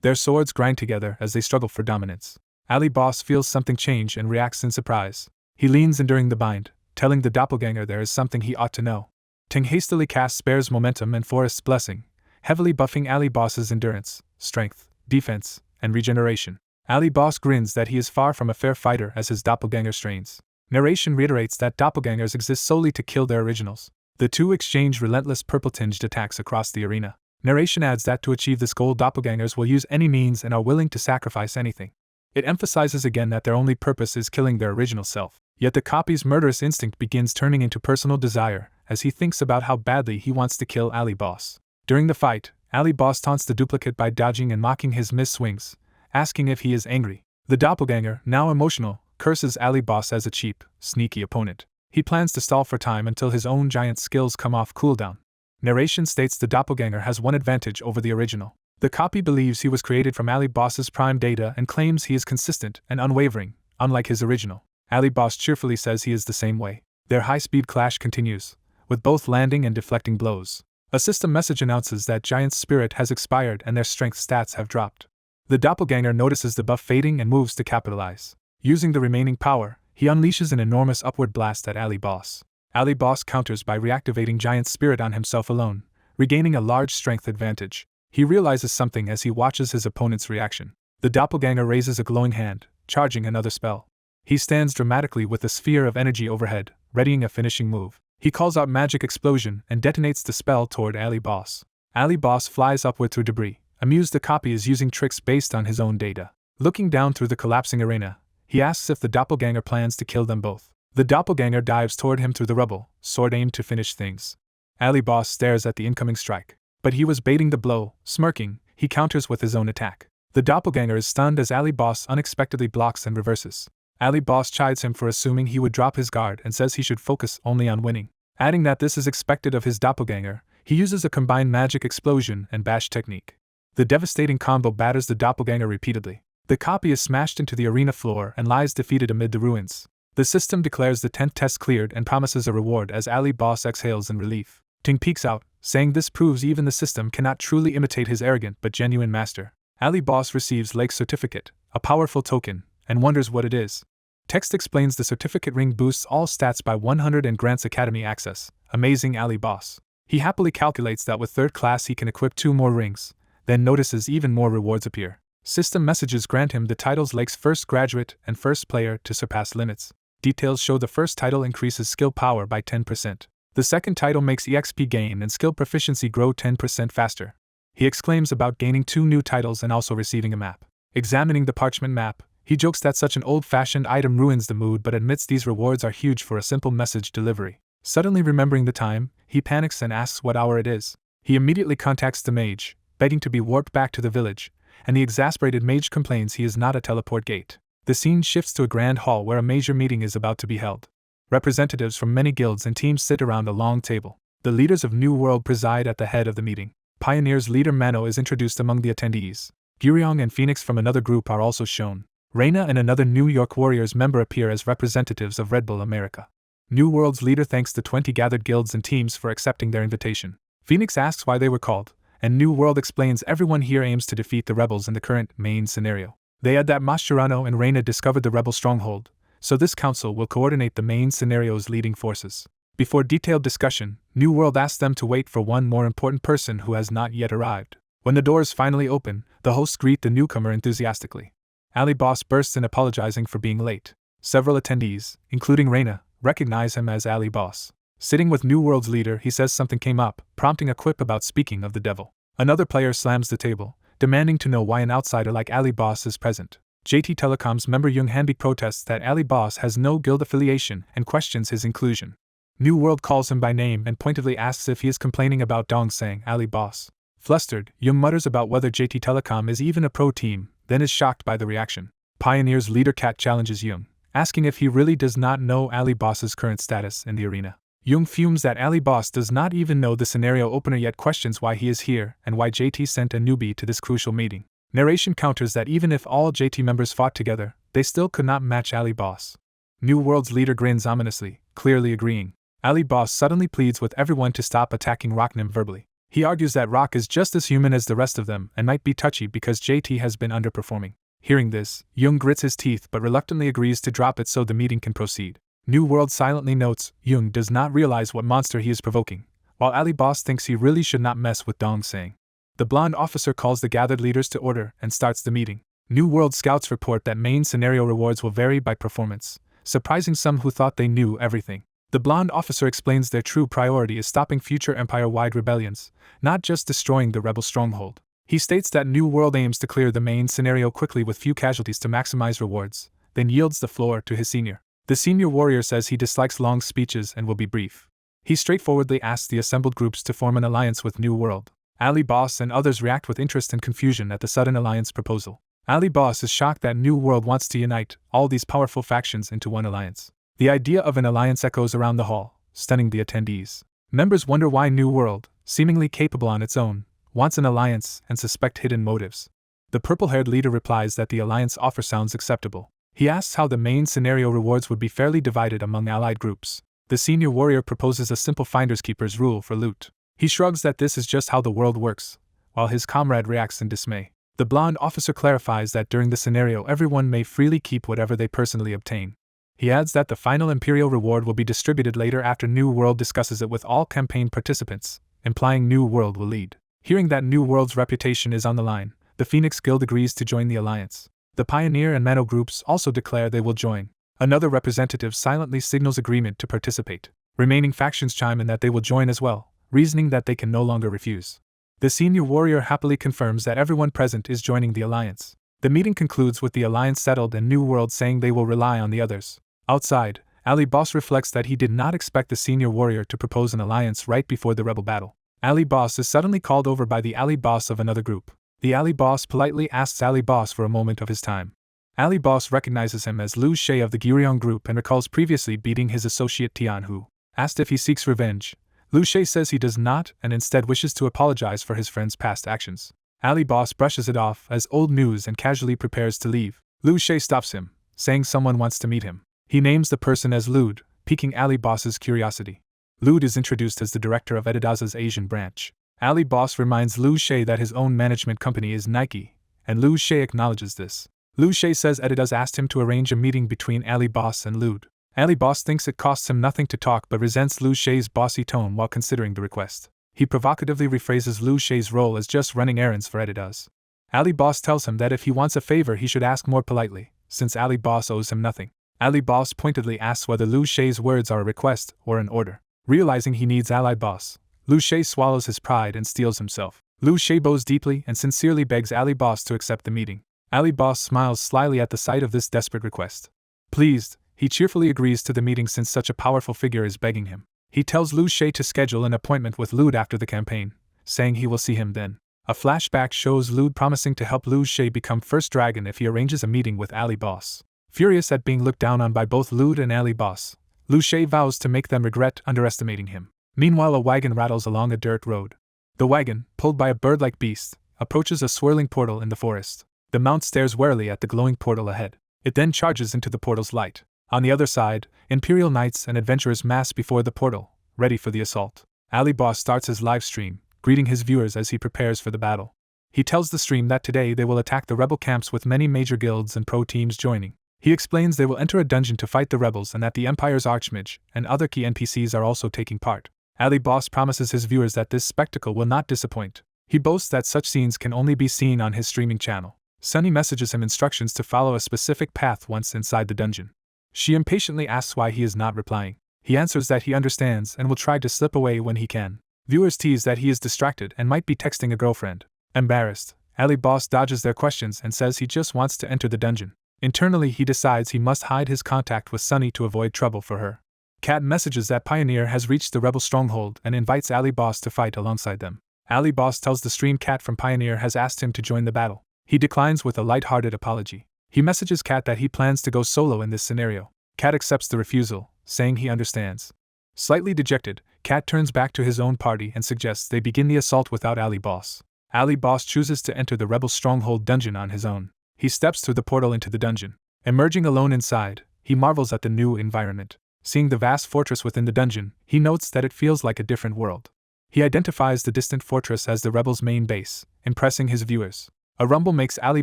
Their swords grind together as they struggle for dominance. Ali Boss feels something change and reacts in surprise. He leans in during the bind, telling the doppelganger there is something he ought to know. Ting hastily casts Spare's Momentum and Forest's Blessing, heavily buffing Ali Boss's endurance, strength, defense, and regeneration. Ali Boss grins that he is far from a fair fighter as his doppelganger strains. Narration reiterates that doppelgangers exist solely to kill their originals. The two exchange relentless purple-tinged attacks across the arena. Narration adds that to achieve this goal, doppelgangers will use any means and are willing to sacrifice anything. It emphasizes again that their only purpose is killing their original self. Yet the copy's murderous instinct begins turning into personal desire as he thinks about how badly he wants to kill Ali Boss. During the fight, Ali Boss taunts the duplicate by dodging and mocking his miss-swings, asking if he is angry. The doppelganger, now emotional, curses Ali Boss as a cheap, sneaky opponent. He plans to stall for time until his own giant skills come off cooldown. Narration states the doppelganger has one advantage over the original. The copy believes he was created from Ali Boss's prime data and claims he is consistent and unwavering, unlike his original. Ali Boss cheerfully says he is the same way. Their high-speed clash continues, with both landing and deflecting blows. A system message announces that Giant's spirit has expired and their strength stats have dropped. The doppelganger notices the buff fading and moves to capitalize. Using the remaining power, he unleashes an enormous upward blast at Ali Boss. Ali Boss counters by reactivating Giant's spirit on himself alone, regaining a large strength advantage. He realizes something as he watches his opponent's reaction. The doppelganger raises a glowing hand, charging another spell. He stands dramatically with a sphere of energy overhead, readying a finishing move. He calls out Magic Explosion and detonates the spell toward Ali Boss. Ali Boss flies upward through debris, amused the copy is using tricks based on his own data. Looking down through the collapsing arena, he asks if the doppelganger plans to kill them both. The doppelganger dives toward him through the rubble, sword aimed to finish things. Ali Boss stares at the incoming strike. But he was baiting the blow, smirking, he counters with his own attack. The doppelganger is stunned as Ali Boss unexpectedly blocks and reverses. Ali Boss chides him for assuming he would drop his guard and says he should focus only on winning. Adding that this is expected of his doppelganger, he uses a combined Magic Explosion and Bash technique. The devastating combo batters the doppelganger repeatedly. The copy is smashed into the arena floor and lies defeated amid the ruins. The system declares the 10th test cleared and promises a reward as Ali Boss exhales in relief. Ting peeks out, saying this proves even the system cannot truly imitate his arrogant but genuine master. Ali Boss receives Lake's certificate, a powerful token, and wonders what it is. Text explains the certificate ring boosts all stats by 100 and grants Academy access. Amazing Ali Boss. He happily calculates that with 3rd class he can equip 2 more rings, then notices even more rewards appear. System messages grant him the titles Lake's first graduate and first player to surpass limits. Details show the first title increases skill power by 10%. The second title makes EXP gain and skill proficiency grow 10% faster. He exclaims about gaining 2 new titles and also receiving a map. Examining the parchment map, he jokes that such an old-fashioned item ruins the mood but admits these rewards are huge for a simple message delivery. Suddenly remembering the time, he panics and asks what hour it is. He immediately contacts the mage, begging to be warped back to the village, and the exasperated mage complains he is not a teleport gate. The scene shifts to a grand hall where a major meeting is about to be held. Representatives from many guilds and teams sit around a long table. The leaders of New World preside at the head of the meeting. Pioneers leader Mano is introduced among the attendees. Guryong and Phoenix from another group are also shown. Reina and another New York Warriors member appear as representatives of Red Bull America. New World's leader thanks the 20 gathered guilds and teams for accepting their invitation. Phoenix asks why they were called, and New World explains everyone here aims to defeat the rebels in the current main scenario. They add that Mascherano and Reina discovered the rebel stronghold, so this council will coordinate the main scenario's leading forces. Before detailed discussion, New World asks them to wait for one more important person who has not yet arrived. When the doors finally open, the hosts greet the newcomer enthusiastically. Ali Boss bursts in apologizing for being late. Several attendees, including Reina, recognize him as Ali Boss. Sitting with New World's leader, he says something came up, prompting a quip about speaking of the devil. Another player slams the table, demanding to know why an outsider like Ali Boss is present. JT Telecom's member Young Hanby protests that Ali Boss has no guild affiliation and questions his inclusion. New World calls him by name and pointedly asks if he is complaining about Dong saying Ali Boss. Flustered, Young mutters about whether JT Telecom is even a pro team, then is shocked by the reaction. Pioneer's leader Cat challenges Young, asking if he really does not know Ali Boss's current status in the arena. Young fumes that Ali Boss does not even know the scenario opener yet questions why he is here and why JT sent a newbie to this crucial meeting. Narration counters that even if all JT members fought together, they still could not match Ali Boss. New World's leader grins ominously, clearly agreeing. Ali Boss suddenly pleads with everyone to stop attacking Rocknim verbally. He argues that Rock is just as human as the rest of them and might be touchy because JT has been underperforming. Hearing this, Young grits his teeth but reluctantly agrees to drop it so the meeting can proceed. New World silently notes Young does not realize what monster he is provoking, while Ali Boss thinks he really should not mess with Dong saying. The blonde officer calls the gathered leaders to order and starts the meeting. New World scouts report that main scenario rewards will vary by performance, surprising some who thought they knew everything. The blonde officer explains their true priority is stopping future empire-wide rebellions, not just destroying the rebel stronghold. He states that New World aims to clear the main scenario quickly with few casualties to maximize rewards, then yields the floor to his senior. The senior warrior says he dislikes long speeches and will be brief. He straightforwardly asks the assembled groups to form an alliance with New World. Ali Boss and others react with interest and confusion at the sudden alliance proposal. Ali Boss is shocked that New World wants to unite all these powerful factions into one alliance. The idea of an alliance echoes around the hall, stunning the attendees. Members wonder why New World, seemingly capable on its own, wants an alliance and suspect hidden motives. The purple-haired leader replies that the alliance offer sounds acceptable. He asks how the main scenario rewards would be fairly divided among allied groups. The senior warrior proposes a simple finders keepers rule for loot. He shrugs that this is just how the world works, while his comrade reacts in dismay. The blonde officer clarifies that during the scenario everyone may freely keep whatever they personally obtain. He adds that the final Imperial reward will be distributed later after New World discusses it with all campaign participants, implying New World will lead. Hearing that New World's reputation is on the line, the Phoenix Guild agrees to join the alliance. The Pioneer and Mano groups also declare they will join. Another representative silently signals agreement to participate. Remaining factions chime in that they will join as well, reasoning that they can no longer refuse. The senior warrior happily confirms that everyone present is joining the alliance. The meeting concludes with the alliance settled and New World saying they will rely on the others. Outside, Ali Boss reflects that he did not expect the senior warrior to propose an alliance right before the rebel battle. Ali Boss is suddenly called over by the Ali Boss of another group. The Ali Boss politely asks Ali Boss for a moment of his time. Ali Boss recognizes him as Liu Shay of the Guryong group and recalls previously beating his associate Tian Hu. Asked if he seeks revenge, Liu Shay says he does not and instead wishes to apologize for his friend's past actions. Ali Boss brushes it off as old news and casually prepares to leave. Liu Shay stops him, saying someone wants to meet him. He names the person as Lude, piquing Ali Boss's curiosity. Lude is introduced as the director of Adidas' Asian branch. Ali Boss reminds Liu Shay that his own management company is Nike, and Liu Shay acknowledges this. Liu Shay says Adidas asked him to arrange a meeting between Ali Boss and Lude. Ali Boss thinks it costs him nothing to talk but resents Liu Shay's bossy tone while considering the request. He provocatively rephrases Liu Shay's role as just running errands for Adidas. Ali Boss tells him that if he wants a favor he should ask more politely, since Ali Boss owes him nothing. Ali Boss pointedly asks whether Liu Shay's words are a request or an order. Realizing he needs Ali Boss, Liu Shay swallows his pride and steels himself. Liu Shay bows deeply and sincerely begs Ali Boss to accept the meeting. Ali Boss smiles slyly at the sight of this desperate request. Pleased, he cheerfully agrees to the meeting since such a powerful figure is begging him. He tells Liu Shay to schedule an appointment with Lude after the campaign, saying he will see him then. A flashback shows Lude promising to help Liu Shay become first dragon if he arranges a meeting with Ali Boss. Furious at being looked down on by both Lude and Ali Boss, Liu Shay vows to make them regret underestimating him. Meanwhile, a wagon rattles along a dirt road. The wagon, pulled by a bird-like beast, approaches a swirling portal in the forest. The mount stares warily at the glowing portal ahead. It then charges into the portal's light. On the other side, Imperial Knights and adventurers mass before the portal, ready for the assault. Ali Boss starts his live stream, greeting his viewers as he prepares for the battle. He tells the stream that today they will attack the rebel camps with many major guilds and pro teams joining. He explains they will enter a dungeon to fight the rebels and that the Empire's Archmage and other key NPCs are also taking part. Ali Boss promises his viewers that this spectacle will not disappoint. He boasts that such scenes can only be seen on his streaming channel. Sunny messages him instructions to follow a specific path once inside the dungeon. She impatiently asks why he is not replying. He answers that he understands and will try to slip away when he can. Viewers tease that he is distracted and might be texting a girlfriend. Embarrassed, Ali Boss dodges their questions and says he just wants to enter the dungeon. Internally, he decides he must hide his contact with Sunny to avoid trouble for her. Cat messages that Pioneer has reached the rebel stronghold and invites Ali Boss to fight alongside them. Ali Boss tells the stream Cat from Pioneer has asked him to join the battle. He declines with a light-hearted apology. He messages Cat that he plans to go solo in this scenario. Cat accepts the refusal, saying he understands. Slightly dejected, Cat turns back to his own party and suggests they begin the assault without Ali Boss. Ali Boss chooses to enter the rebel stronghold dungeon on his own. He steps through the portal into the dungeon. Emerging alone inside, he marvels at the new environment. Seeing the vast fortress within the dungeon, he notes that it feels like a different world. He identifies the distant fortress as the rebels' main base, impressing his viewers. A rumble makes Ali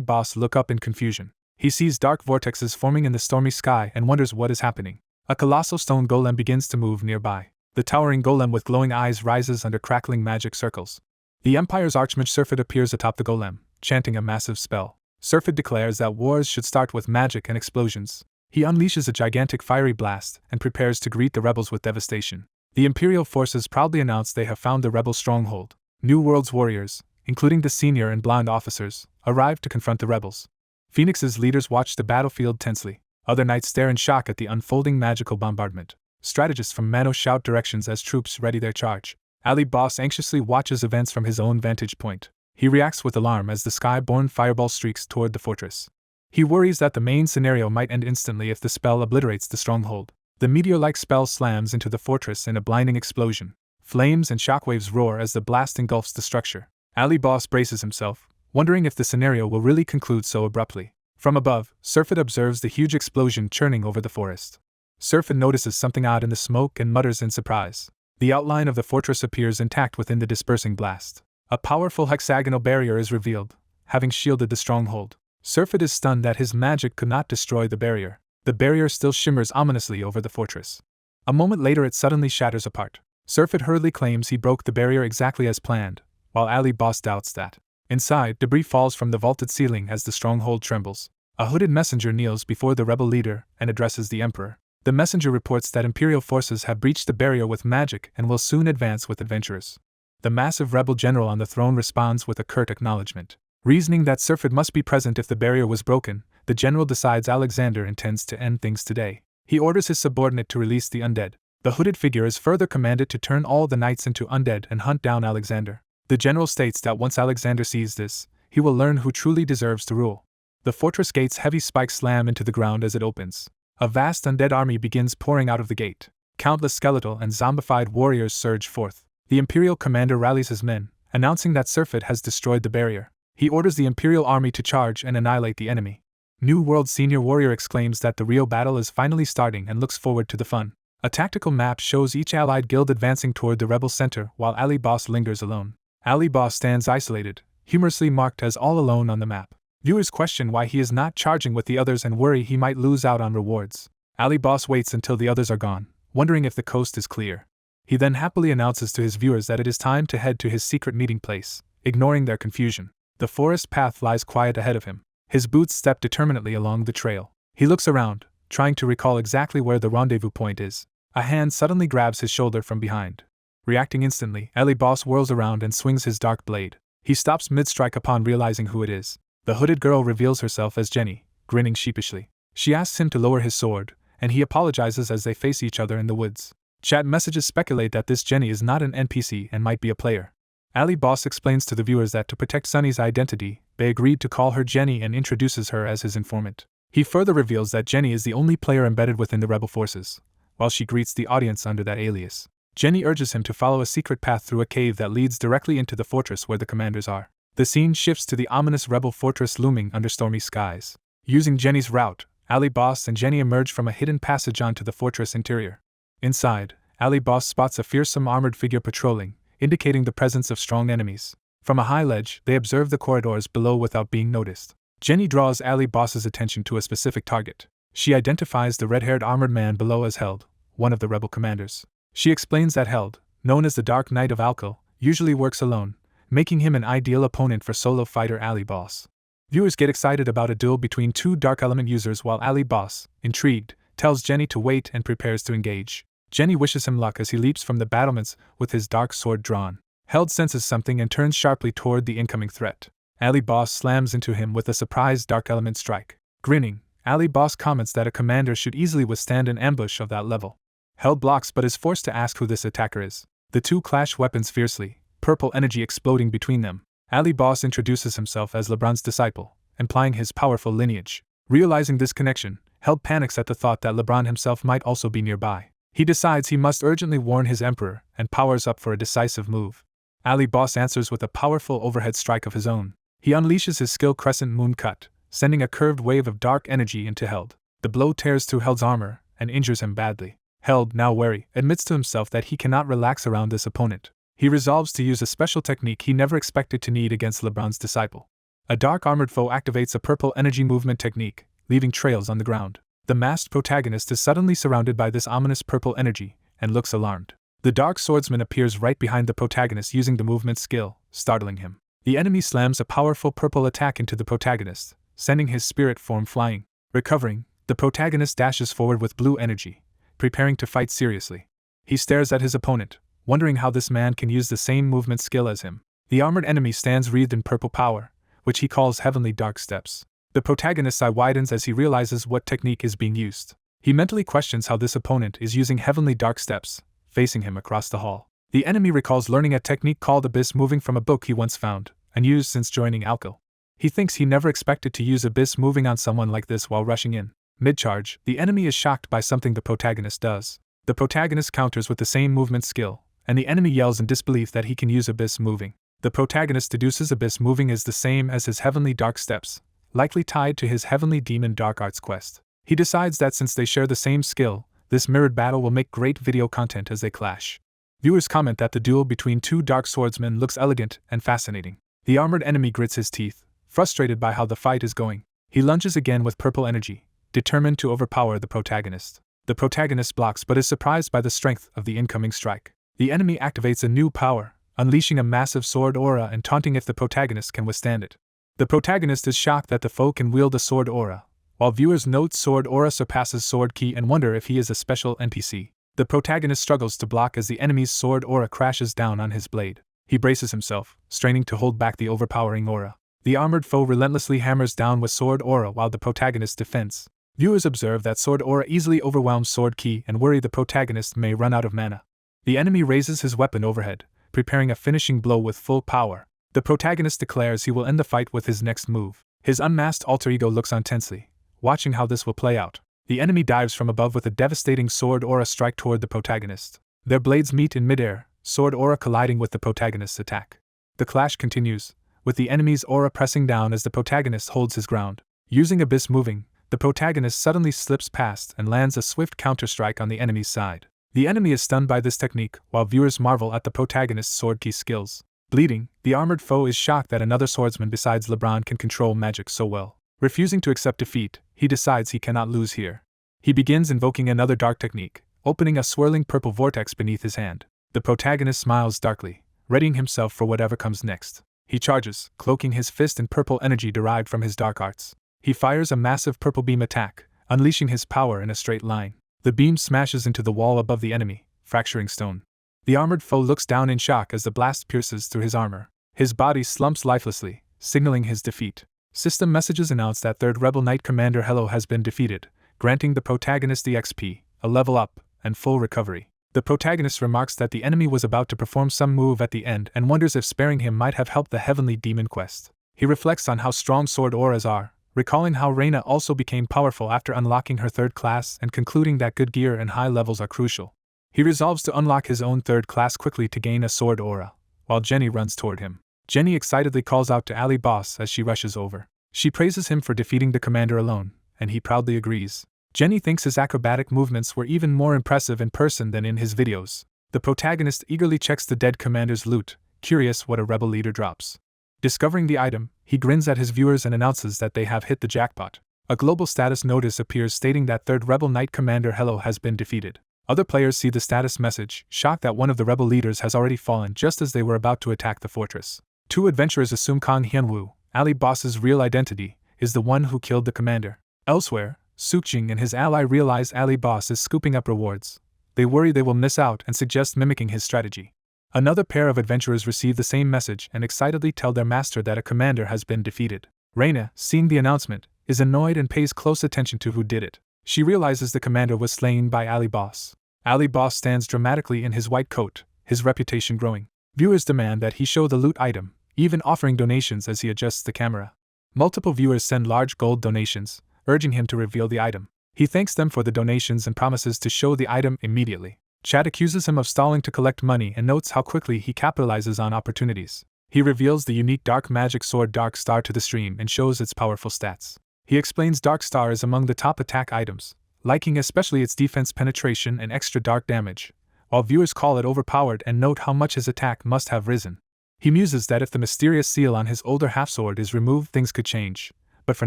Boss look up in confusion. He sees dark vortexes forming in the stormy sky and wonders what is happening. A colossal stone golem begins to move nearby. The towering golem with glowing eyes rises under crackling magic circles. The Empire's Archmage Surfid appears atop the golem, chanting a massive spell. Surfid declares that wars should start with magic and explosions. He unleashes a gigantic fiery blast and prepares to greet the rebels with devastation. The Imperial forces proudly announce they have found the rebel stronghold. New World's warriors, including the senior and blonde officers, arrive to confront the rebels. Phoenix's leaders watch the battlefield tensely. Other knights stare in shock at the unfolding magical bombardment. Strategists from Mano shout directions as troops ready their charge. Ali Boss anxiously watches events from his own vantage point. He reacts with alarm as the sky-born fireball streaks toward the fortress. He worries that the main scenario might end instantly if the spell obliterates the stronghold. The meteor-like spell slams into the fortress in a blinding explosion. Flames and shockwaves roar as the blast engulfs the structure. Ali Boss braces himself, wondering if the scenario will really conclude so abruptly. From above, Surfid observes the huge explosion churning over the forest. Surfid notices something odd in the smoke and mutters in surprise. The outline of the fortress appears intact within the dispersing blast. A powerful hexagonal barrier is revealed, having shielded the stronghold. Surfid is stunned that his magic could not destroy the barrier. The barrier still shimmers ominously over the fortress. A moment later it suddenly shatters apart. Surfid hurriedly claims he broke the barrier exactly as planned, while Ali Boss doubts that. Inside, debris falls from the vaulted ceiling as the stronghold trembles. A hooded messenger kneels before the rebel leader and addresses the Emperor. The messenger reports that Imperial forces have breached the barrier with magic and will soon advance with adventurers. The massive rebel general on the throne responds with a curt acknowledgement. Reasoning that Surfid must be present if the barrier was broken, the general decides Alexander intends to end things today. He orders his subordinate to release the undead. The hooded figure is further commanded to turn all the knights into undead and hunt down Alexander. The general states that once Alexander sees this, he will learn who truly deserves to rule. The fortress gate's heavy spikes slam into the ground as it opens. A vast undead army begins pouring out of the gate. Countless skeletal and zombified warriors surge forth. The Imperial commander rallies his men, announcing that Surfid has destroyed the barrier. He orders the Imperial army to charge and annihilate the enemy. New World Senior Warrior exclaims that the real battle is finally starting and looks forward to the fun. A tactical map shows each allied guild advancing toward the rebel center while Ali Boss lingers alone. Ali Boss stands isolated, humorously marked as all alone on the map. Viewers question why he is not charging with the others and worry he might lose out on rewards. Ali Boss waits until the others are gone, wondering if the coast is clear. He then happily announces to his viewers that it is time to head to his secret meeting place, ignoring their confusion. The forest path lies quiet ahead of him. His boots step determinedly along the trail. He looks around, trying to recall exactly where the rendezvous point is. A hand suddenly grabs his shoulder from behind. Reacting instantly, Ali Boss whirls around and swings his dark blade. He stops mid-strike upon realizing who it is. The hooded girl reveals herself as Jenny, grinning sheepishly. She asks him to lower his sword, and he apologizes as they face each other in the woods. Chat messages speculate that this Jenny is not an NPC and might be a player. Ali Boss explains to the viewers that to protect Sunny's identity, they agreed to call her Jenny and introduces her as his informant. He further reveals that Jenny is the only player embedded within the rebel forces, while she greets the audience under that alias. Jenny urges him to follow a secret path through a cave that leads directly into the fortress where the commanders are. The scene shifts to the ominous rebel fortress looming under stormy skies. Using Jenny's route, Ali Boss and Jenny emerge from a hidden passage onto the fortress interior. Inside, Ali Boss spots a fearsome armored figure patrolling, indicating the presence of strong enemies. From a high ledge, they observe the corridors below without being noticed. Jenny draws Ali Boss's attention to a specific target. She identifies the red-haired armored man below as Held, one of the rebel commanders. She explains that Held, known as the Dark Knight of Alkal, usually works alone, making him an ideal opponent for solo fighter Ali Boss. Viewers get excited about a duel between two Dark Element users while Ali Boss, intrigued, tells Jenny to wait and prepares to engage. Jenny wishes him luck as he leaps from the battlements with his dark sword drawn. Held senses something and turns sharply toward the incoming threat. Ali Boss slams into him with a surprise Dark Element strike. Grinning, Ali Boss comments that a commander should easily withstand an ambush of that level. Held blocks but is forced to ask who this attacker is. The two clash weapons fiercely, purple energy exploding between them. Ali Boss introduces himself as LeBron's disciple, implying his powerful lineage. Realizing this connection, Held panics at the thought that LeBron himself might also be nearby. He decides he must urgently warn his emperor and powers up for a decisive move. Ali Boss answers with a powerful overhead strike of his own. He unleashes his skill Crescent Moon Cut, sending a curved wave of dark energy into Held. The blow tears through Held's armor and injures him badly. Held, now wary, admits to himself that he cannot relax around this opponent. He resolves to use a special technique he never expected to need against LeBron's disciple. A dark armored foe activates a purple energy movement technique, leaving trails on the ground. The masked protagonist is suddenly surrounded by this ominous purple energy and looks alarmed. The dark swordsman appears right behind the protagonist using the movement skill, startling him. The enemy slams a powerful purple attack into the protagonist, sending his spirit form flying. Recovering, the protagonist dashes forward with blue energy, preparing to fight seriously. He stares at his opponent, wondering how this man can use the same movement skill as him. The armored enemy stands wreathed in purple power, which he calls Heavenly Dark Steps. The protagonist's eye widens as he realizes what technique is being used. He mentally questions how this opponent is using Heavenly Dark Steps, facing him across the hall. The enemy recalls learning a technique called Abyss Moving from a book he once found, and used since joining Alkal. He thinks he never expected to use Abyss Moving on someone like this while rushing in. Mid-charge, the enemy is shocked by something the protagonist does. The protagonist counters with the same movement skill, and the enemy yells in disbelief that he can use Abyss Moving. The protagonist deduces Abyss Moving is the same as his Heavenly Dark Steps, likely tied to his Heavenly Demon Dark Arts quest. He decides that since they share the same skill, this mirrored battle will make great video content as they clash. Viewers comment that the duel between two dark swordsmen looks elegant and fascinating. The armored enemy grits his teeth, frustrated by how the fight is going. He lunges again with purple energy, determined to overpower the protagonist. The protagonist blocks but is surprised by the strength of the incoming strike. The enemy activates a new power, unleashing a massive sword aura and taunting if the protagonist can withstand it. The protagonist is shocked that the foe can wield a sword aura, while viewers note sword aura surpasses sword ki and wonder if he is a special NPC. The protagonist struggles to block as the enemy's sword aura crashes down on his blade. He braces himself, straining to hold back the overpowering aura. The armored foe relentlessly hammers down with sword aura while the protagonist defends. Viewers observe that sword aura easily overwhelms sword ki and worry the protagonist may run out of mana. The enemy raises his weapon overhead, preparing a finishing blow with full power. The protagonist declares he will end the fight with his next move. His unmasked alter ego looks on tensely, watching how this will play out. The enemy dives from above with a devastating sword aura strike toward the protagonist. Their blades meet in midair, sword aura colliding with the protagonist's attack. The clash continues, with the enemy's aura pressing down as the protagonist holds his ground. Using Abyss Moving, the protagonist suddenly slips past and lands a swift counter-strike on the enemy's side. The enemy is stunned by this technique, while viewers marvel at the protagonist's sword ki skills. Bleeding, the armored foe is shocked that another swordsman besides LeBron can control magic so well. Refusing to accept defeat, he decides he cannot lose here. He begins invoking another dark technique, opening a swirling purple vortex beneath his hand. The protagonist smiles darkly, readying himself for whatever comes next. He charges, cloaking his fist in purple energy derived from his dark arts. He fires a massive purple beam attack, unleashing his power in a straight line. The beam smashes into the wall above the enemy, fracturing stone. The armored foe looks down in shock as the blast pierces through his armor. His body slumps lifelessly, signaling his defeat. System messages announce that 3rd Rebel Knight Commander Hello has been defeated, granting the protagonist the XP, a level up, and full recovery. The protagonist remarks that the enemy was about to perform some move at the end and wonders if sparing him might have helped the Heavenly Demon quest. He reflects on how strong sword auras are, recalling how Reina also became powerful after unlocking her 3rd class and concluding that good gear and high levels are crucial. He resolves to unlock his own 3rd class quickly to gain a sword aura, while Jenny runs toward him. Jenny excitedly calls out to Ali Boss as she rushes over. She praises him for defeating the commander alone, and he proudly agrees. Jenny thinks his acrobatic movements were even more impressive in person than in his videos. The protagonist eagerly checks the dead commander's loot, curious what a rebel leader drops. Discovering the item, he grins at his viewers and announces that they have hit the jackpot. A global status notice appears stating that 3rd Rebel Knight Commander Hello has been defeated. Other players see the status message, shocked that one of the rebel leaders has already fallen just as they were about to attack the fortress. 2 adventurers assume Kang Hyunwoo, Ali Boss's real identity, is the one who killed the commander. Elsewhere, Sukjing and his ally realize Ali Boss is scooping up rewards. They worry they will miss out and suggest mimicking his strategy. Another pair of adventurers receive the same message and excitedly tell their master that a commander has been defeated. Reina, seeing the announcement, is annoyed and pays close attention to who did it. She realizes the commander was slain by Ali Boss. Ali Boss stands dramatically in his white coat, his reputation growing. Viewers demand that he show the loot item, even offering donations as he adjusts the camera. Multiple viewers send large gold donations, urging him to reveal the item. He thanks them for the donations and promises to show the item immediately. Chad accuses him of stalling to collect money and notes how quickly he capitalizes on opportunities. He reveals the unique dark magic sword Dark Star to the stream and shows its powerful stats. He explains Dark Star is among the top attack items, liking especially its defense penetration and extra dark damage, while viewers call it overpowered and note how much his attack must have risen. He muses that if the mysterious seal on his older half-sword is removed things could change, but for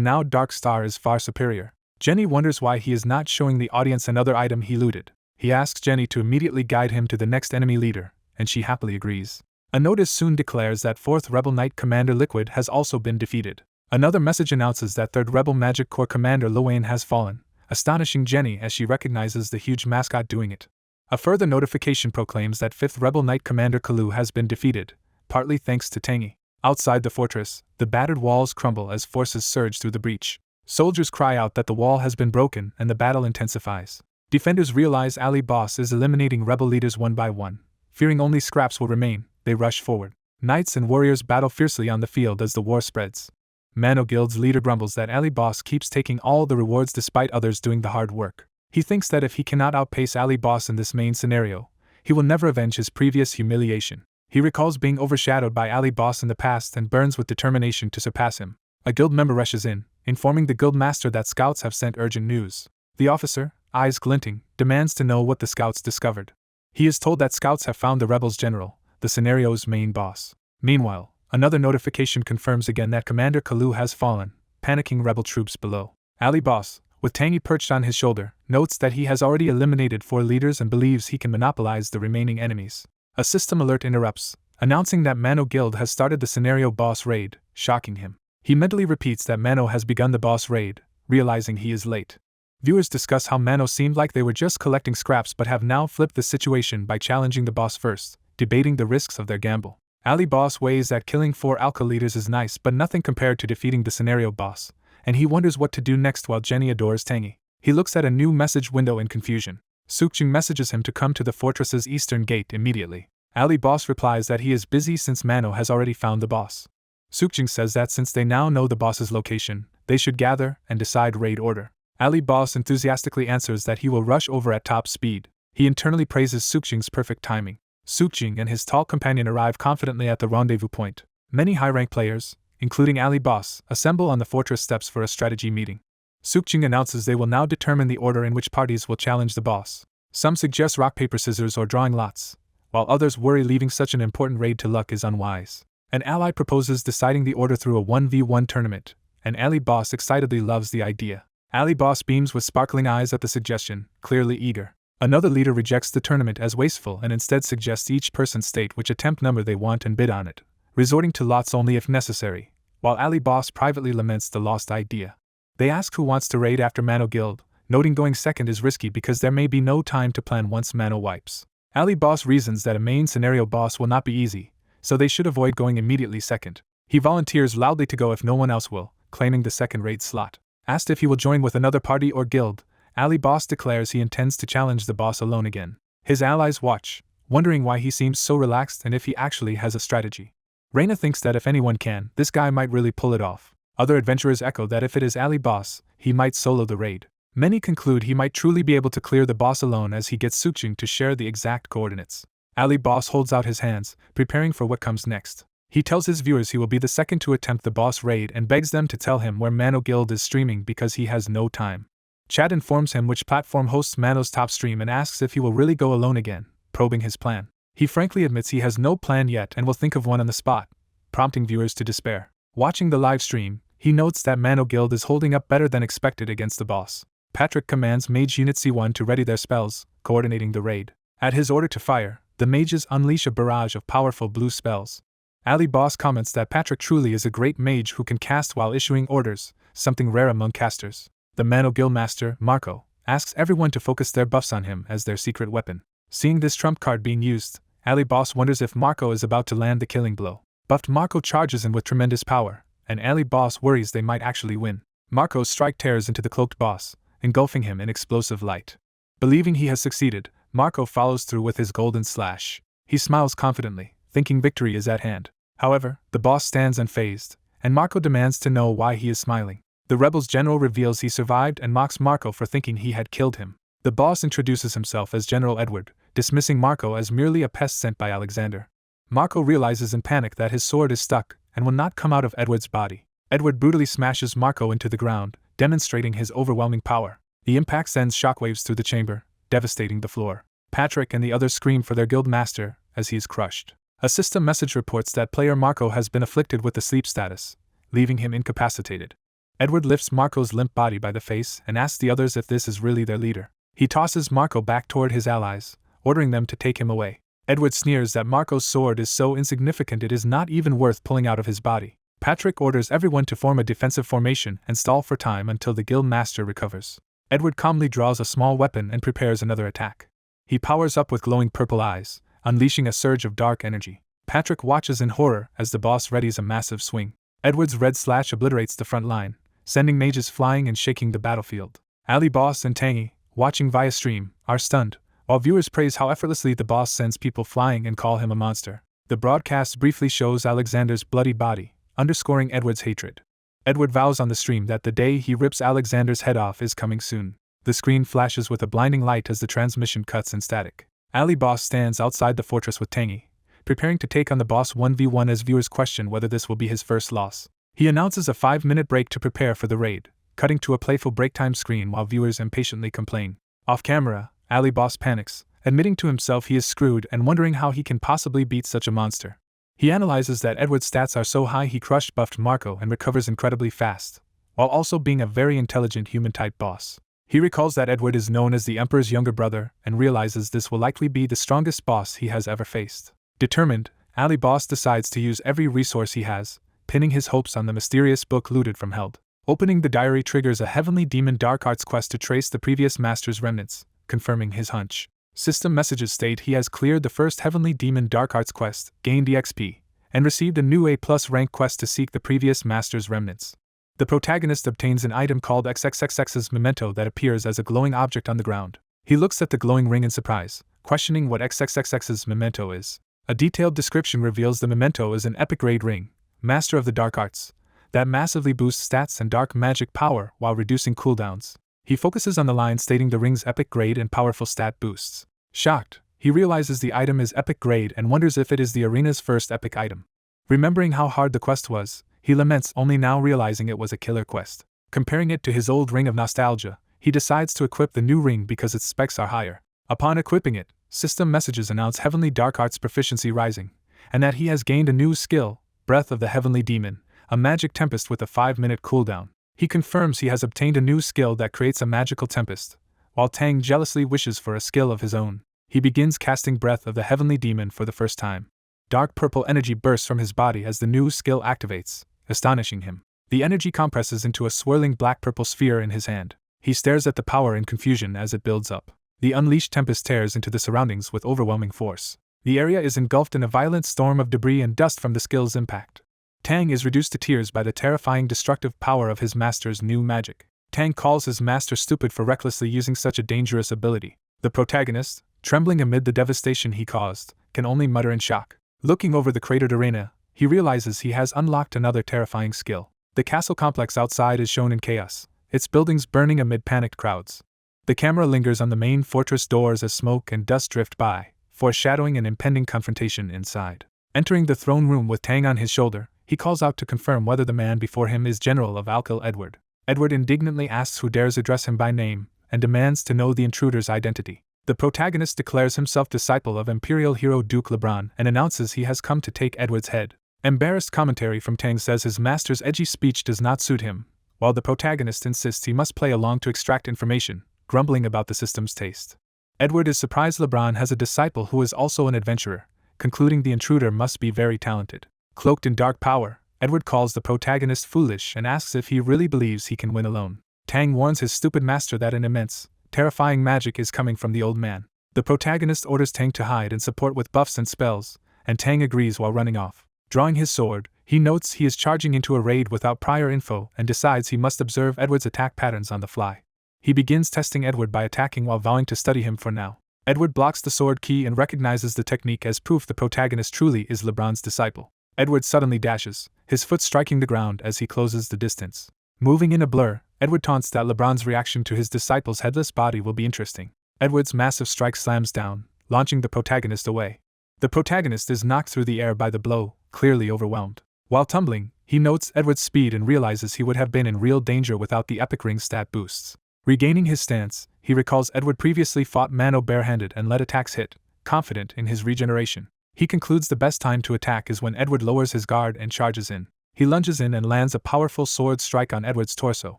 now Dark Star is far superior. Jenny wonders why he is not showing the audience another item he looted. He asks Jenny to immediately guide him to the next enemy leader, and she happily agrees. A notice soon declares that 4th Rebel Knight Commander Liquid has also been defeated. Another message announces that 3rd Rebel Magic Corps Commander Luane has fallen, astonishing Jenny as she recognizes the huge mascot doing it. A further notification proclaims that 5th Rebel Knight Commander Kalu has been defeated, partly thanks to Tangy. Outside the fortress, the battered walls crumble as forces surge through the breach. Soldiers cry out that the wall has been broken and the battle intensifies. Defenders realize Ali Boss is eliminating rebel leaders one by one. Fearing only scraps will remain, they rush forward. Knights and warriors battle fiercely on the field as the war spreads. Mano Guild's leader grumbles that Ali Boss keeps taking all the rewards despite others doing the hard work. He thinks that if he cannot outpace Ali Boss in this main scenario, he will never avenge his previous humiliation. He recalls being overshadowed by Ali Boss in the past and burns with determination to surpass him. A guild member rushes in, informing the guild master that scouts have sent urgent news. The officer, eyes glinting, demands to know what the scouts discovered. He is told that scouts have found the rebels' general, the scenario's main boss. Meanwhile, another notification confirms again that Commander Kalu has fallen, panicking rebel troops below. Ali Boss, with Tangy perched on his shoulder, notes that he has already eliminated 4 leaders and believes he can monopolize the remaining enemies. A system alert interrupts, announcing that Mano Guild has started the scenario boss raid, shocking him. He mentally repeats that Mano has begun the boss raid, realizing he is late. Viewers discuss how Mano seemed like they were just collecting scraps but have now flipped the situation by challenging the boss first, debating the risks of their gamble. Ali Boss weighs that killing 4 Alka leaders is nice but nothing compared to defeating the scenario boss, and he wonders what to do next while Jenny adores Tangy. He looks at a new message window in confusion. Sukjing messages him to come to the fortress's eastern gate immediately. Ali Boss replies that he is busy since Mano has already found the boss. Sukjing says that since they now know the boss's location, they should gather and decide raid order. Ali Boss enthusiastically answers that he will rush over at top speed. He internally praises Sukjing's perfect timing. Sukjing and his tall companion arrive confidently at the rendezvous point. Many high-rank players, including Ali Boss, assemble on the fortress steps for a strategy meeting. Sukjing announces they will now determine the order in which parties will challenge the boss. Some suggest rock, paper, scissors or drawing lots, while others worry leaving such an important raid to luck is unwise. An ally proposes deciding the order through a 1v1 tournament, and Ali Boss excitedly loves the idea. Ali Boss beams with sparkling eyes at the suggestion, clearly eager. Another leader rejects the tournament as wasteful and instead suggests each person state which attempt number they want and bid on it, resorting to lots only if necessary, while Ali Boss privately laments the lost idea. They ask who wants to raid after Mano Guild, noting going second is risky because there may be no time to plan once Mano wipes. Ali Boss reasons that a main scenario boss will not be easy, so they should avoid going immediately second. He volunteers loudly to go if no one else will, claiming the second raid slot. Asked if he will join with another party or guild, Ali Boss declares he intends to challenge the boss alone again. His allies watch, wondering why he seems so relaxed and if he actually has a strategy. Reina thinks that if anyone can, this guy might really pull it off. Other adventurers echo that if it is Ali Boss, he might solo the raid. Many conclude he might truly be able to clear the boss alone as he gets Sukjing to share the exact coordinates. Ali Boss holds out his hands, preparing for what comes next. He tells his viewers he will be the second to attempt the boss raid and begs them to tell him where Mano Guild is streaming because he has no time. Chad informs him which platform hosts Mano's top stream and asks if he will really go alone again, probing his plan. He frankly admits he has no plan yet and will think of one on the spot, prompting viewers to despair. Watching the live stream, he notes that Mano Guild is holding up better than expected against the boss. Patrick commands Mage Unit C1 to ready their spells, coordinating the raid. At his order to fire, the mages unleash a barrage of powerful blue spells. Ali Boss comments that Patrick truly is a great mage who can cast while issuing orders, something rare among casters. The Mano Guild master, Marco, asks everyone to focus their buffs on him as their secret weapon. Seeing this trump card being used, Ali Boss wonders if Marco is about to land the killing blow. Buffed Marco charges in with tremendous power, and Ali Boss worries they might actually win. Marco's strike tears into the cloaked boss, engulfing him in explosive light. Believing he has succeeded, Marco follows through with his golden slash. He smiles confidently, thinking victory is at hand. However, the boss stands unfazed, and Marco demands to know why he is smiling. The rebels' general reveals he survived and mocks Marco for thinking he had killed him. The boss introduces himself as General Edward, dismissing Marco as merely a pest sent by Alexander. Marco realizes in panic that his sword is stuck and will not come out of Edward's body. Edward brutally smashes Marco into the ground, demonstrating his overwhelming power. The impact sends shockwaves through the chamber, devastating the floor. Patrick and the others scream for their guild master as he is crushed. A system message reports that player Marco has been afflicted with the sleep status, leaving him incapacitated. Edward lifts Marco's limp body by the face and asks the others if this is really their leader. He tosses Marco back toward his allies, ordering them to take him away. Edward sneers that Marco's sword is so insignificant it is not even worth pulling out of his body. Patrick orders everyone to form a defensive formation and stall for time until the guild master recovers. Edward calmly draws a small weapon and prepares another attack. He powers up with glowing purple eyes, unleashing a surge of dark energy. Patrick watches in horror as the boss readies a massive swing. Edward's red slash obliterates the front line, sending mages flying and shaking the battlefield. Ali Boss and Tangy, watching via stream, are stunned, while viewers praise how effortlessly the boss sends people flying and call him a monster. The broadcast briefly shows Alexander's bloody body, underscoring Edward's hatred. Edward vows on the stream that the day he rips Alexander's head off is coming soon. The screen flashes with a blinding light as the transmission cuts in static. Ali Boss stands outside the fortress with Tangy, preparing to take on the boss 1v1 as viewers question whether this will be his first loss. He announces a 5-minute break to prepare for the raid, cutting to a playful break time screen while viewers impatiently complain. Off camera, Ali Boss panics, admitting to himself he is screwed and wondering how he can possibly beat such a monster. He analyzes that Edward's stats are so high he crushed buffed Marco and recovers incredibly fast, while also being a very intelligent human-type boss. He recalls that Edward is known as the Emperor's younger brother and realizes this will likely be the strongest boss he has ever faced. Determined, Ali Boss decides to use every resource he has, pinning his hopes on the mysterious book looted from Held. Opening the diary triggers a Heavenly Demon Dark Arts quest to trace the previous master's remnants, confirming his hunch. System messages state he has cleared the first Heavenly Demon Dark Arts quest, gained EXP, and received a new A+ rank quest to seek the previous master's remnants. The protagonist obtains an item called XXXX's memento that appears as a glowing object on the ground. He looks at the glowing ring in surprise, questioning what XXXX's memento is. A detailed description reveals the memento is an epic grade ring, master of the dark arts, that massively boosts stats and dark magic power while reducing cooldowns. He focuses on the line stating the ring's epic grade and powerful stat boosts. Shocked, he realizes the item is epic grade and wonders if it is the arena's first epic item. Remembering how hard the quest was, he laments, only now realizing it was a killer quest. Comparing it to his old ring of nostalgia, he decides to equip the new ring because its specs are higher. Upon equipping it, system messages announce Heavenly Dark Arts proficiency rising, and that he has gained a new skill, Breath of the Heavenly Demon, a magic tempest with a 5-minute cooldown. He confirms he has obtained a new skill that creates a magical tempest, while Tang jealously wishes for a skill of his own. He begins casting Breath of the Heavenly Demon for the first time. Dark purple energy bursts from his body as the new skill activates, astonishing him. The energy compresses into a swirling black-purple sphere in his hand. He stares at the power in confusion as it builds up. The unleashed tempest tears into the surroundings with overwhelming force. The area is engulfed in a violent storm of debris and dust from the skill's impact. Tang is reduced to tears by the terrifying destructive power of his master's new magic. Tang calls his master stupid for recklessly using such a dangerous ability. The protagonist, trembling amid the devastation he caused, can only mutter in shock. Looking over the cratered arena, he realizes he has unlocked another terrifying skill. The castle complex outside is shown in chaos, its buildings burning amid panicked crowds. The camera lingers on the main fortress doors as smoke and dust drift by, foreshadowing an impending confrontation inside. Entering the throne room with Tang on his shoulder, he calls out to confirm whether the man before him is General of Alkyl Edward. Edward indignantly asks who dares address him by name, and demands to know the intruder's identity. The protagonist declares himself disciple of Imperial hero Duke LeBron and announces he has come to take Edward's head. Embarrassed commentary from Tang says his master's edgy speech does not suit him, while the protagonist insists he must play along to extract information, grumbling about the system's taste. Edward is surprised LeBron has a disciple who is also an adventurer, concluding the intruder must be very talented. Cloaked in dark power, Edward calls the protagonist foolish and asks if he really believes he can win alone. Tang warns his stupid master that an immense, terrifying magic is coming from the old man. The protagonist orders Tang to hide and support with buffs and spells, and Tang agrees while running off. Drawing his sword, he notes he is charging into a raid without prior info and decides he must observe Edward's attack patterns on the fly. He begins testing Edward by attacking while vowing to study him for now. Edward blocks the sword key and recognizes the technique as proof the protagonist truly is LeBron's disciple. Edward suddenly dashes, his foot striking the ground as he closes the distance. Moving in a blur, Edward taunts that LeBron's reaction to his disciple's headless body will be interesting. Edward's massive strike slams down, launching the protagonist away. The protagonist is knocked through the air by the blow, clearly overwhelmed. While tumbling, he notes Edward's speed and realizes he would have been in real danger without the epic ring stat boosts. Regaining his stance, he recalls Edward previously fought Mano barehanded and let attacks hit, confident in his regeneration. He concludes the best time to attack is when Edward lowers his guard and charges in. He lunges in and lands a powerful sword strike on Edward's torso.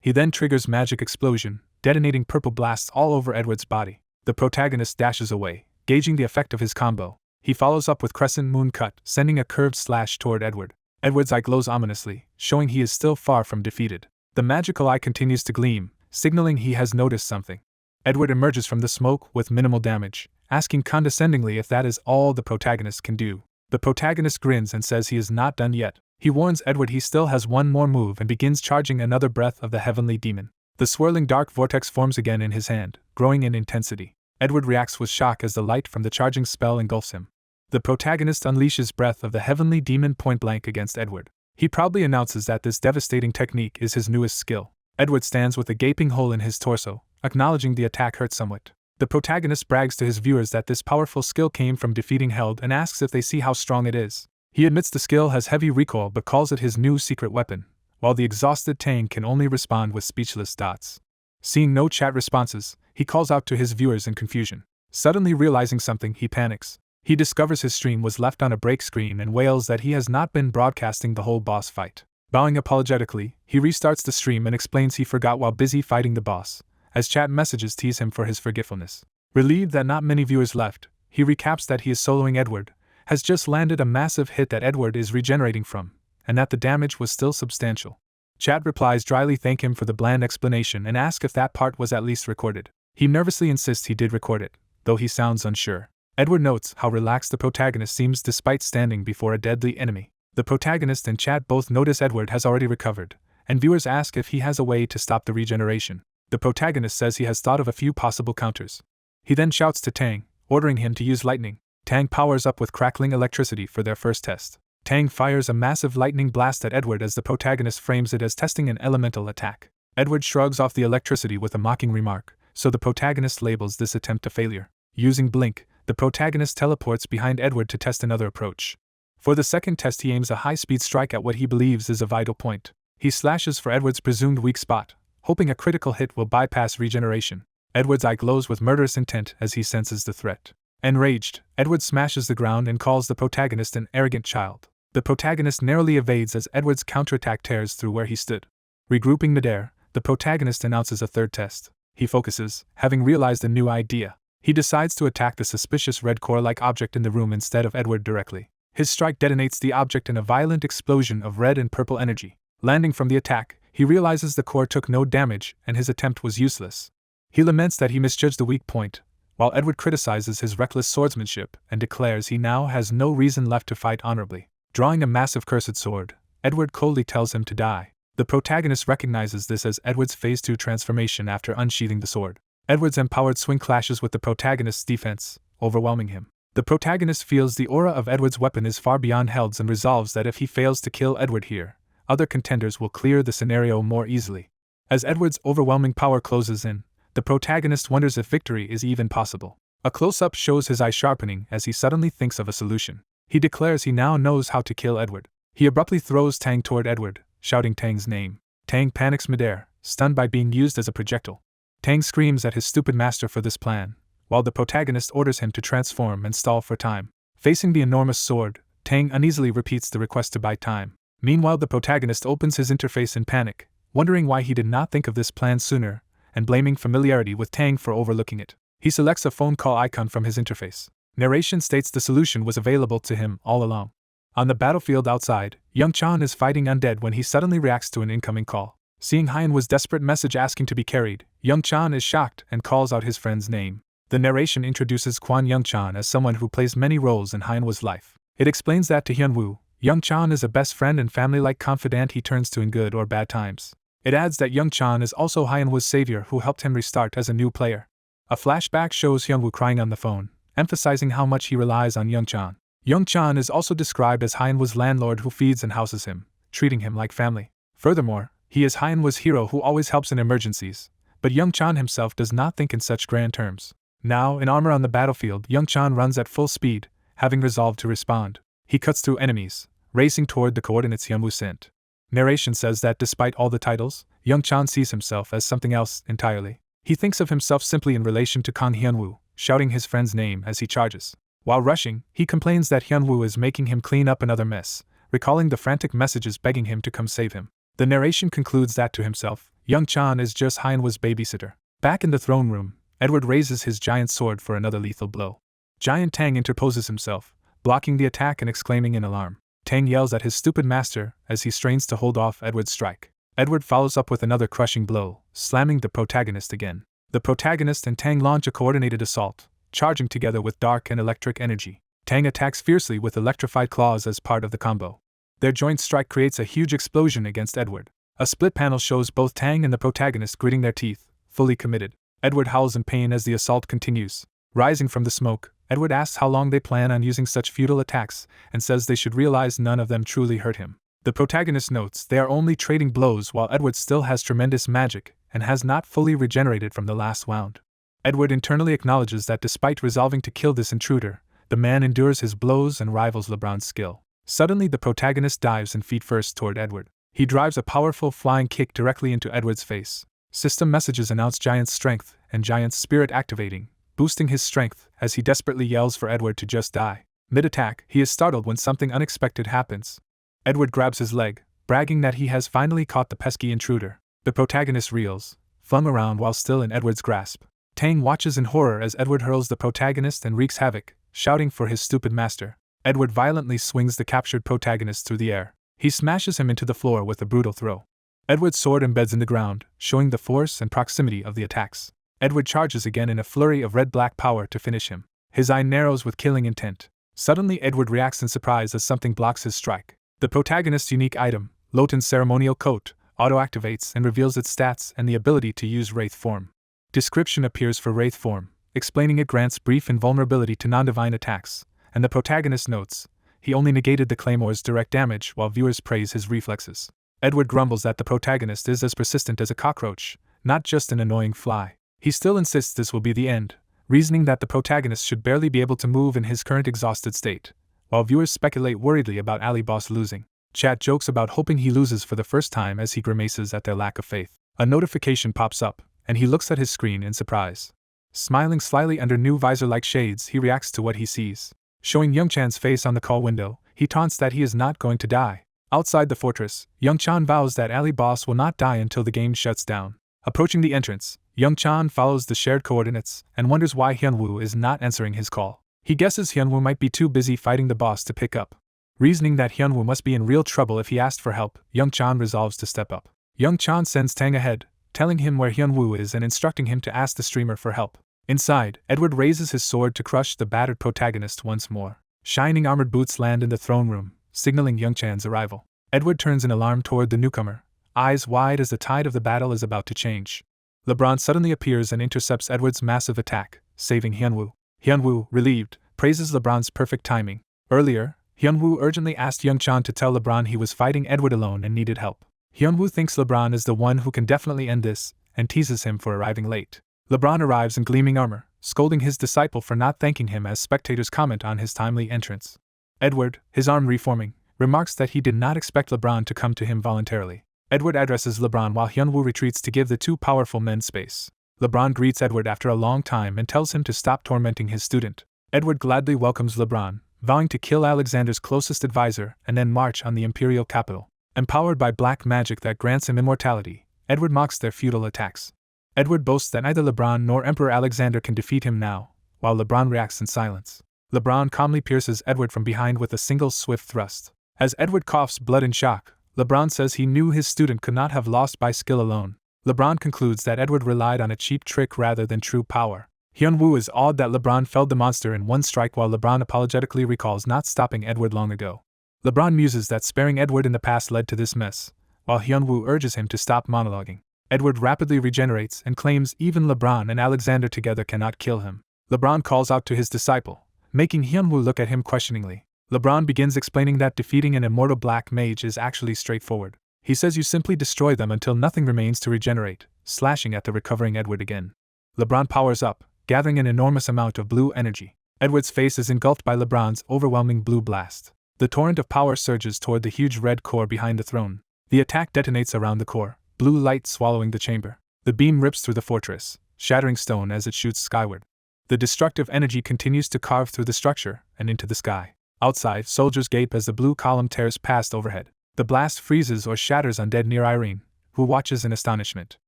He then triggers magic explosion, detonating purple blasts all over Edward's body. The protagonist dashes away, gauging the effect of his combo. He follows up with Crescent Moon Cut, sending a curved slash toward Edward. Edward's eye glows ominously, showing he is still far from defeated. The magical eye continues to gleam, signaling he has noticed something. Edward emerges from the smoke with minimal damage, asking condescendingly if that is all the protagonist can do. The protagonist grins and says he is not done yet. He warns Edward he still has one more move and begins charging another breath of the heavenly demon. The swirling dark vortex forms again in his hand, growing in intensity. Edward reacts with shock as the light from the charging spell engulfs him. The protagonist unleashes breath of the heavenly demon point blank against Edward. He proudly announces that this devastating technique is his newest skill. Edward stands with a gaping hole in his torso, acknowledging the attack hurt somewhat. The protagonist brags to his viewers that this powerful skill came from defeating Held and asks if they see how strong it is. He admits the skill has heavy recoil but calls it his new secret weapon, while the exhausted Tang can only respond with speechless dots. Seeing no chat responses, he calls out to his viewers in confusion. Suddenly realizing something, he panics. He discovers his stream was left on a break screen and wails that he has not been broadcasting the whole boss fight. Bowing apologetically, he restarts the stream and explains he forgot while busy fighting the boss, as chat messages tease him for his forgetfulness. Relieved that not many viewers left, he recaps that he is soloing Edward, has just landed a massive hit that Edward is regenerating from, and that the damage was still substantial. Chat replies dryly thank him for the bland explanation and ask if that part was at least recorded. He nervously insists he did record it, though he sounds unsure. Edward notes how relaxed the protagonist seems despite standing before a deadly enemy. The protagonist and Chat both notice Edward has already recovered, and viewers ask if he has a way to stop the regeneration. The protagonist says he has thought of a few possible counters. He then shouts to Tang, ordering him to use lightning. Tang powers up with crackling electricity for their first test. Tang fires a massive lightning blast at Edward as the protagonist frames it as testing an elemental attack. Edward shrugs off the electricity with a mocking remark, so the protagonist labels this attempt a failure. Using Blink, the protagonist teleports behind Edward to test another approach. For the second test he aims a high-speed strike at what he believes is a vital point. He slashes for Edward's presumed weak spot, hoping a critical hit will bypass regeneration. Edward's eye glows with murderous intent as he senses the threat. Enraged, Edward smashes the ground and calls the protagonist an arrogant child. The protagonist narrowly evades as Edward's counterattack tears through where he stood. Regrouping midair, the protagonist announces a third test. He focuses, having realized a new idea. He decides to attack the suspicious red core-like object in the room instead of Edward directly. His strike detonates the object in a violent explosion of red and purple energy. Landing from the attack, he realizes the core took no damage and his attempt was useless. He laments that he misjudged the weak point, while Edward criticizes his reckless swordsmanship and declares he now has no reason left to fight honorably. Drawing a massive cursed sword, Edward coldly tells him to die. The protagonist recognizes this as Edward's Phase 2 transformation after unsheathing the sword. Edward's empowered swing clashes with the protagonist's defense, overwhelming him. The protagonist feels the aura of Edward's weapon is far beyond Held's and resolves that if he fails to kill Edward here, other contenders will clear the scenario more easily. As Edward's overwhelming power closes in, the protagonist wonders if victory is even possible. A close-up shows his eye sharpening as he suddenly thinks of a solution. He declares he now knows how to kill Edward. He abruptly throws Tang toward Edward, shouting Tang's name. Tang panics midair, stunned by being used as a projectile. Tang screams at his stupid master for this plan, while the protagonist orders him to transform and stall for time. Facing the enormous sword, Tang uneasily repeats the request to buy time. Meanwhile, the protagonist opens his interface in panic, wondering why he did not think of this plan sooner, and blaming familiarity with Tang for overlooking it. He selects a phone call icon from his interface. Narration states the solution was available to him all along. On the battlefield outside, Young Chan is fighting undead when he suddenly reacts to an incoming call. Seeing Hyenwoo's desperate message asking to be carried, Young Chan is shocked and calls out his friend's name. The narration introduces Kwan Young Chan as someone who plays many roles in Hyenwoo's life. It explains that to Hyenwoo, Young Chan is a best friend and family-like confidant he turns to in good or bad times. It adds that Young Chan is also Hyenwoo's savior who helped him restart as a new player. A flashback shows Hyunwoo crying on the phone, emphasizing how much he relies on Young Chan. Young Chan is also described as Hyenwoo's landlord who feeds and houses him, treating him like family. Furthermore, he is Hyenwoo's hero who always helps in emergencies, but Young Chan himself does not think in such grand terms. Now, in armor on the battlefield, Young Chan runs at full speed, having resolved to respond. He cuts through enemies, racing toward the coordinates Hyunwoo sent. Narration says that despite all the titles, Young Chan sees himself as something else entirely. He thinks of himself simply in relation to Kang Hyunwoo, shouting his friend's name as he charges. While rushing, he complains that Hyunwoo is making him clean up another mess, recalling the frantic messages begging him to come save him. The narration concludes that to himself, Young Chan is just Hyenwoo's babysitter. Back in the throne room, Edward raises his giant sword for another lethal blow. Giant Tang interposes himself, blocking the attack and exclaiming in alarm. Tang yells at his stupid master as he strains to hold off Edward's strike. Edward follows up with another crushing blow, slamming the protagonist again. The protagonist and Tang launch a coordinated assault, charging together with dark and electric energy. Tang attacks fiercely with electrified claws as part of the combo. Their joint strike creates a huge explosion against Edward. A split panel shows both Tang and the protagonist gritting their teeth, fully committed. Edward howls in pain as the assault continues. Rising from the smoke, Edward asks how long they plan on using such futile attacks, and says they should realize none of them truly hurt him. The protagonist notes they are only trading blows while Edward still has tremendous magic, and has not fully regenerated from the last wound. Edward internally acknowledges that despite resolving to kill this intruder, the man endures his blows and rivals LeBron's skill. Suddenly the protagonist dives in feet first toward Edward. He drives a powerful flying kick directly into Edward's face. System messages announce Giant's strength and Giant's spirit activating, boosting his strength as he desperately yells for Edward to just die. Mid-attack, he is startled when something unexpected happens. Edward grabs his leg, bragging that he has finally caught the pesky intruder. The protagonist reels, flung around while still in Edward's grasp. Tang watches in horror as Edward hurls the protagonist and wreaks havoc, shouting for his stupid master. Edward violently swings the captured protagonist through the air. He smashes him into the floor with a brutal throw. Edward's sword embeds in the ground, showing the force and proximity of the attacks. Edward charges again in a flurry of red-black power to finish him. His eye narrows with killing intent. Suddenly Edward reacts in surprise as something blocks his strike. The protagonist's unique item, Lotan's ceremonial coat, auto-activates and reveals its stats and the ability to use Wraith form. Description appears for Wraith form, explaining it grants brief invulnerability to non-divine attacks, and the protagonist notes, he only negated the Claymore's direct damage while viewers praise his reflexes. Edward grumbles that the protagonist is as persistent as a cockroach, not just an annoying fly. He still insists this will be the end, reasoning that the protagonist should barely be able to move in his current exhausted state, while viewers speculate worriedly about Ali Boss losing. Chat jokes about hoping he loses for the first time as he grimaces at their lack of faith. A notification pops up, and he looks at his screen in surprise. Smiling slyly under new visor-like shades, he reacts to what he sees. Showing Young Chan's face on the call window, he taunts that he is not going to die. Outside the fortress, Young Chan vows that Ali Boss will not die until the game shuts down. Approaching the entrance, Young Chan follows the shared coordinates and wonders why Hyunwoo is not answering his call. He guesses Hyunwoo might be too busy fighting the boss to pick up. Reasoning that Hyunwoo must be in real trouble if he asked for help, Young Chan resolves to step up. Young Chan sends Tang ahead, telling him where Hyunwoo is and instructing him to ask the streamer for help. Inside, Edward raises his sword to crush the battered protagonist once more. Shining armored boots land in the throne room, signaling Young Chan's arrival. Edward turns in alarm toward the newcomer, eyes wide as the tide of the battle is about to change. LeBron suddenly appears and intercepts Edward's massive attack, saving Hyunwoo. Hyunwoo, relieved, praises LeBron's perfect timing. Earlier, Hyunwoo urgently asked Young Chan to tell LeBron he was fighting Edward alone and needed help. Hyunwoo thinks LeBron is the one who can definitely end this, and teases him for arriving late. LeBron arrives in gleaming armor, scolding his disciple for not thanking him as spectators comment on his timely entrance. Edward, his arm reforming, remarks that he did not expect LeBron to come to him voluntarily. Edward addresses LeBron while Hyunwoo retreats to give the two powerful men space. LeBron greets Edward after a long time and tells him to stop tormenting his student. Edward gladly welcomes LeBron, vowing to kill Alexander's closest advisor and then march on the imperial capital. Empowered by black magic that grants him immortality, Edward mocks their futile attacks. Edward boasts that neither LeBron nor Emperor Alexander can defeat him now, while LeBron reacts in silence. LeBron calmly pierces Edward from behind with a single swift thrust. As Edward coughs blood in shock, LeBron says he knew his student could not have lost by skill alone. LeBron concludes that Edward relied on a cheap trick rather than true power. Hyunwoo is awed that LeBron felled the monster in one strike while LeBron apologetically recalls not stopping Edward long ago. LeBron muses that sparing Edward in the past led to this mess, while Hyunwoo urges him to stop monologuing. Edward rapidly regenerates and claims even LeBron and Alexander together cannot kill him. LeBron calls out to his disciple, making Hyunwoo look at him questioningly. LeBron begins explaining that defeating an immortal black mage is actually straightforward. He says you simply destroy them until nothing remains to regenerate, slashing at the recovering Edward again. LeBron powers up, gathering an enormous amount of blue energy. Edward's face is engulfed by LeBron's overwhelming blue blast. The torrent of power surges toward the huge red core behind the throne. The attack detonates around the core, blue light swallowing the chamber. The beam rips through the fortress, shattering stone as it shoots skyward. The destructive energy continues to carve through the structure and into the sky. Outside, soldiers gape as the blue column tears past overhead. The blast freezes or shatters undead near Irene, who watches in astonishment.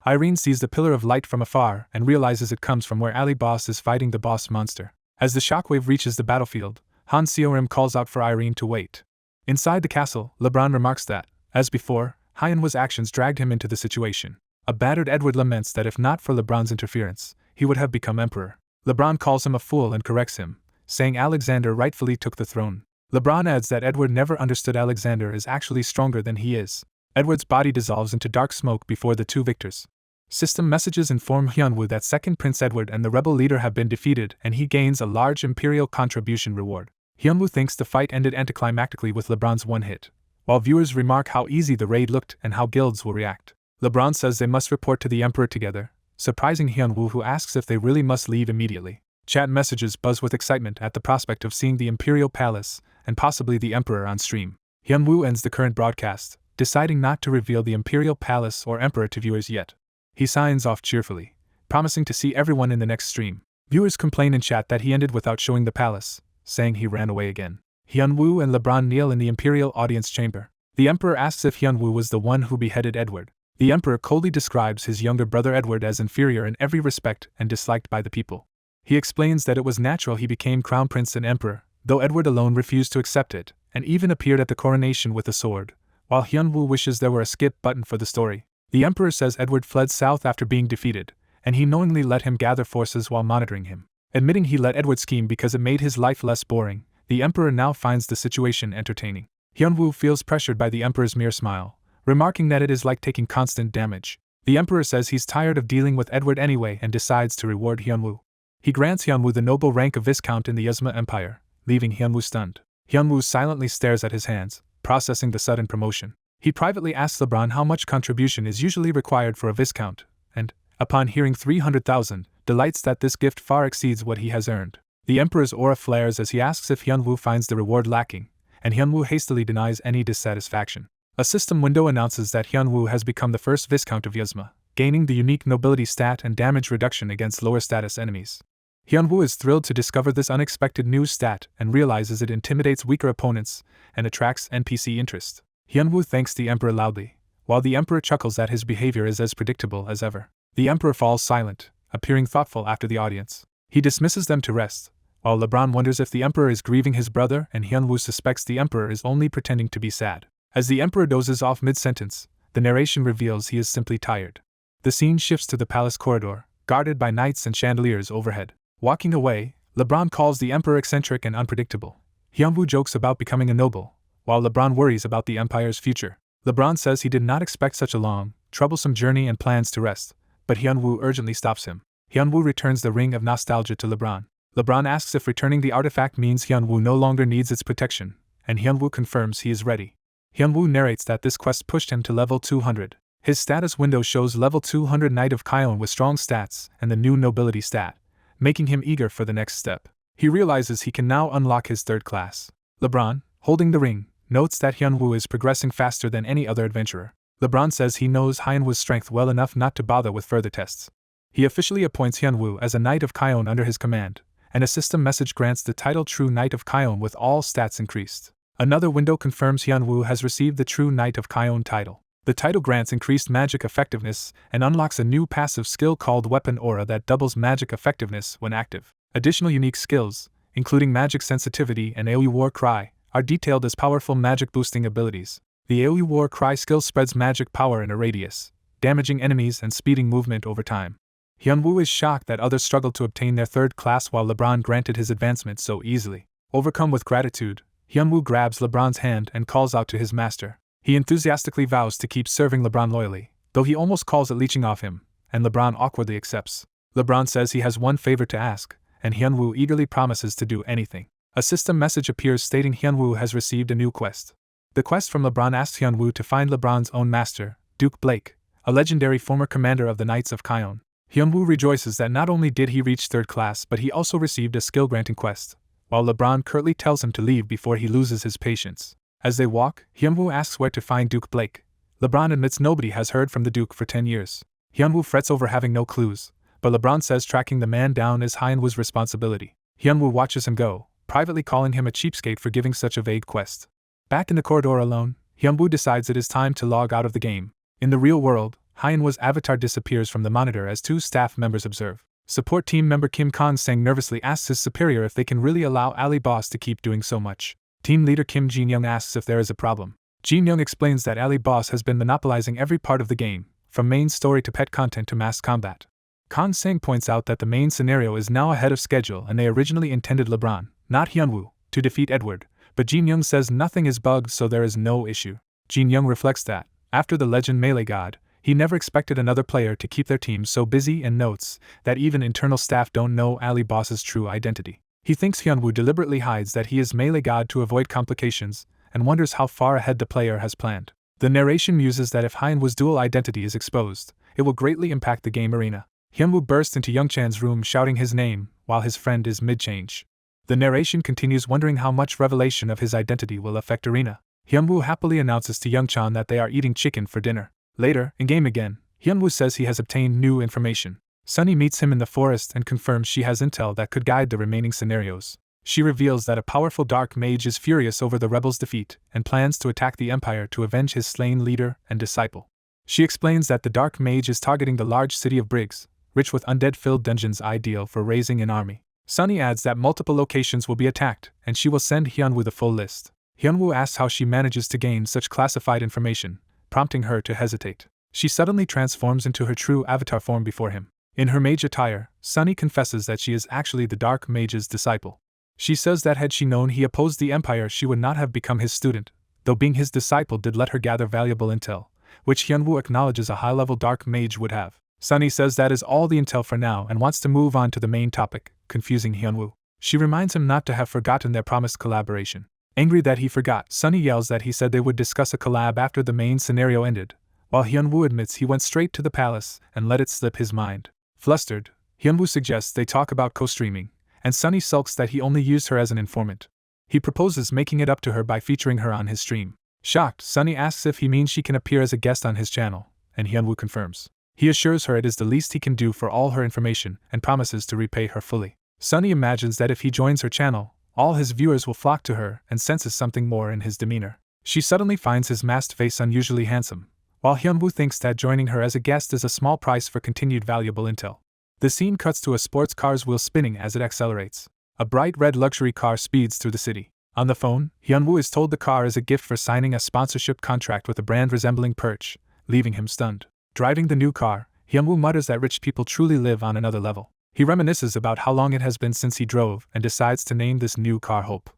Irene sees the pillar of light from afar and realizes it comes from where Ali Boss is fighting the boss monster. As the shockwave reaches the battlefield, Han Seorim calls out for Irene to wait. Inside the castle, LeBron remarks that, as before, Hyunwoo's actions dragged him into the situation. A battered Edward laments that if not for LeBron's interference, he would have become emperor. LeBron calls him a fool and corrects him, saying Alexander rightfully took the throne. LeBron adds that Edward never understood Alexander is actually stronger than he is. Edward's body dissolves into dark smoke before the two victors. System messages inform Hyunwoo that second Prince Edward and the rebel leader have been defeated and he gains a large imperial contribution reward. Hyunwoo thinks the fight ended anticlimactically with LeBron's one hit, while viewers remark how easy the raid looked and how guilds will react. LeBron says they must report to the Emperor together, surprising Hyunwoo, who asks if they really must leave immediately. Chat messages buzz with excitement at the prospect of seeing the Imperial Palace and possibly the Emperor on stream. Hyunwoo ends the current broadcast, deciding not to reveal the Imperial Palace or Emperor to viewers yet. He signs off cheerfully, promising to see everyone in the next stream. Viewers complain in chat that he ended without showing the palace, saying he ran away again. Hyunwoo and LeBron kneel in the Imperial audience chamber. The Emperor asks if Hyunwoo was the one who beheaded Edward. The Emperor coldly describes his younger brother Edward as inferior in every respect and disliked by the people. He explains that it was natural he became crown prince and emperor, though Edward alone refused to accept it, and even appeared at the coronation with a sword, while Hyunwoo wishes there were a skip button for the story. The Emperor says Edward fled south after being defeated, and he knowingly let him gather forces while monitoring him. Admitting he let Edward scheme because it made his life less boring, the Emperor now finds the situation entertaining. Hyunwoo feels pressured by the Emperor's mere smile, remarking that it is like taking constant damage. The Emperor says he's tired of dealing with Edward anyway and decides to reward Hyunwoo. He grants Hyunwoo the noble rank of Viscount in the Yuzma Empire, leaving Hyunwoo stunned. Hyunwoo silently stares at his hands, processing the sudden promotion. He privately asks LeBron how much contribution is usually required for a Viscount, and, upon hearing 300,000, delights that this gift far exceeds what he has earned. The Emperor's aura flares as he asks if Hyunwoo finds the reward lacking, and Hyunwoo hastily denies any dissatisfaction. A system window announces that Hyunwoo has become the first Viscount of Yuzma, gaining the unique nobility stat and damage reduction against lower status enemies. Hyunwoo is thrilled to discover this unexpected new stat and realizes it intimidates weaker opponents and attracts NPC interest. Hyunwoo thanks the Emperor loudly, while the Emperor chuckles that his behavior is as predictable as ever. The Emperor falls silent, appearing thoughtful after the audience. He dismisses them to rest, while LeBron wonders if the Emperor is grieving his brother and Hyunwoo suspects the Emperor is only pretending to be sad. As the Emperor dozes off mid-sentence, the narration reveals he is simply tired. The scene shifts to the palace corridor, guarded by knights and chandeliers overhead. Walking away, LeBron calls the Emperor eccentric and unpredictable. Hyunwoo jokes about becoming a noble, while LeBron worries about the Empire's future. LeBron says he did not expect such a long, troublesome journey and plans to rest, but Hyunwoo urgently stops him. Hyunwoo returns the Ring of Nostalgia to LeBron. LeBron asks if returning the artifact means Hyunwoo no longer needs its protection, and Hyunwoo confirms he is ready. Hyunwoo narrates that this quest pushed him to level 200. His status window shows level 200 Knight of Kion with strong stats and the new nobility stat, making him eager for the next step. He realizes he can now unlock his third class. LeBron, holding the ring, notes that Hyunwoo is progressing faster than any other adventurer. LeBron says he knows Hyunwoo's strength well enough not to bother with further tests. He officially appoints Hyunwoo as a Knight of Kion under his command, and a system message grants the title True Knight of Kion with all stats increased. Another window confirms Hyunwoo has received the True Knight of Kion title. The title grants increased magic effectiveness and unlocks a new passive skill called Weapon Aura that doubles magic effectiveness when active. Additional unique skills, including magic sensitivity and AoE War Cry, are detailed as powerful magic boosting abilities. The AoE War Cry skill spreads magic power in a radius, damaging enemies and speeding movement over time. Hyunwoo is shocked that others struggled to obtain their third class while LeBron granted his advancement so easily. Overcome with gratitude, Hyunwoo grabs LeBron's hand and calls out to his master. He enthusiastically vows to keep serving LeBron loyally, though he almost calls it leeching off him, and LeBron awkwardly accepts. LeBron says he has one favor to ask, and Hyunwoo eagerly promises to do anything. A system message appears stating Hyunwoo has received a new quest. The quest from LeBron asks Hyunwoo to find LeBron's own master, Duke Blake, a legendary former commander of the Knights of Kion. Hyunwoo rejoices that not only did he reach third class but he also received a skill-granting quest, while LeBron curtly tells him to leave before he loses his patience. As they walk, Hyunwoo asks where to find Duke Blake. LeBron admits nobody has heard from the Duke for 10 years. Hyunwoo frets over having no clues, but LeBron says tracking the man down is Hyunwoo's responsibility. Hyunwoo watches him go, privately calling him a cheapskate for giving such a vague quest. Back in the corridor alone, Hyunwoo decides it is time to log out of the game. In the real world, Hyunwoo's avatar disappears from the monitor as two staff members observe. Support team member Kim Kon-sang nervously asks his superior if they can really allow Ali Boss to keep doing so much. Team leader Kim Jin-young asks if there is a problem. Jin-young explains that Ali Boss has been monopolizing every part of the game, from main story to pet content to mass combat. Kon-sang points out that the main scenario is now ahead of schedule and they originally intended LeBron, not Hyunwoo, to defeat Edward, but Jin-young says nothing is bugged so there is no issue. Jin-young reflects that, after the legend Melee God, he never expected another player to keep their team so busy and notes that even internal staff don't know Ali Boss's true identity. He thinks Hyunwoo deliberately hides that he is Melee God to avoid complications, and wonders how far ahead the player has planned. The narration muses that if Hyunwoo's dual identity is exposed, it will greatly impact the game arena. Hyunwoo bursts into Youngchan's room shouting his name, while his friend is mid-change. The narration continues wondering how much revelation of his identity will affect arena. Hyunwoo happily announces to Youngchan that they are eating chicken for dinner. Later, in-game again, Hyunwoo says he has obtained new information. Sunny meets him in the forest and confirms she has intel that could guide the remaining scenarios. She reveals that a powerful dark mage is furious over the rebels' defeat and plans to attack the Empire to avenge his slain leader and disciple. She explains that the dark mage is targeting the large city of Briggs, rich with undead-filled dungeons ideal for raising an army. Sunny adds that multiple locations will be attacked, and she will send Hyunwoo the full list. Hyunwoo asks how she manages to gain such classified information, prompting her to hesitate. She suddenly transforms into her true avatar form before him. In her mage attire, Sunny confesses that she is actually the Dark Mage's disciple. She says that had she known he opposed the Empire she would not have become his student, though being his disciple did let her gather valuable intel, which Hyunwoo acknowledges a high-level Dark Mage would have. Sunny says that is all the intel for now and wants to move on to the main topic, confusing Hyunwoo. She reminds him not to have forgotten their promised collaboration. Angry that he forgot, Sunny yells that he said they would discuss a collab after the main scenario ended, while Hyunwoo admits he went straight to the palace and let it slip his mind. Flustered, Hyunwoo suggests they talk about co-streaming, and Sunny sulks that he only used her as an informant. He proposes making it up to her by featuring her on his stream. Shocked, Sunny asks if he means she can appear as a guest on his channel, and Hyunwoo confirms. He assures her it is the least he can do for all her information and promises to repay her fully. Sunny imagines that if he joins her channel, all his viewers will flock to her and senses something more in his demeanor. She suddenly finds his masked face unusually handsome, while Hyunwoo thinks that joining her as a guest is a small price for continued valuable intel. The scene cuts to a sports car's wheel spinning as it accelerates. A bright red luxury car speeds through the city. On the phone, Hyunwoo is told the car is a gift for signing a sponsorship contract with a brand resembling Perch, leaving him stunned. Driving the new car, Hyunwoo mutters that rich people truly live on another level. He reminisces about how long it has been since he drove and decides to name this new car Hope.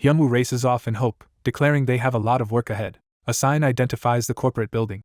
Hyunwoo races off in hope, declaring they have a lot of work ahead. A sign identifies the corporate building.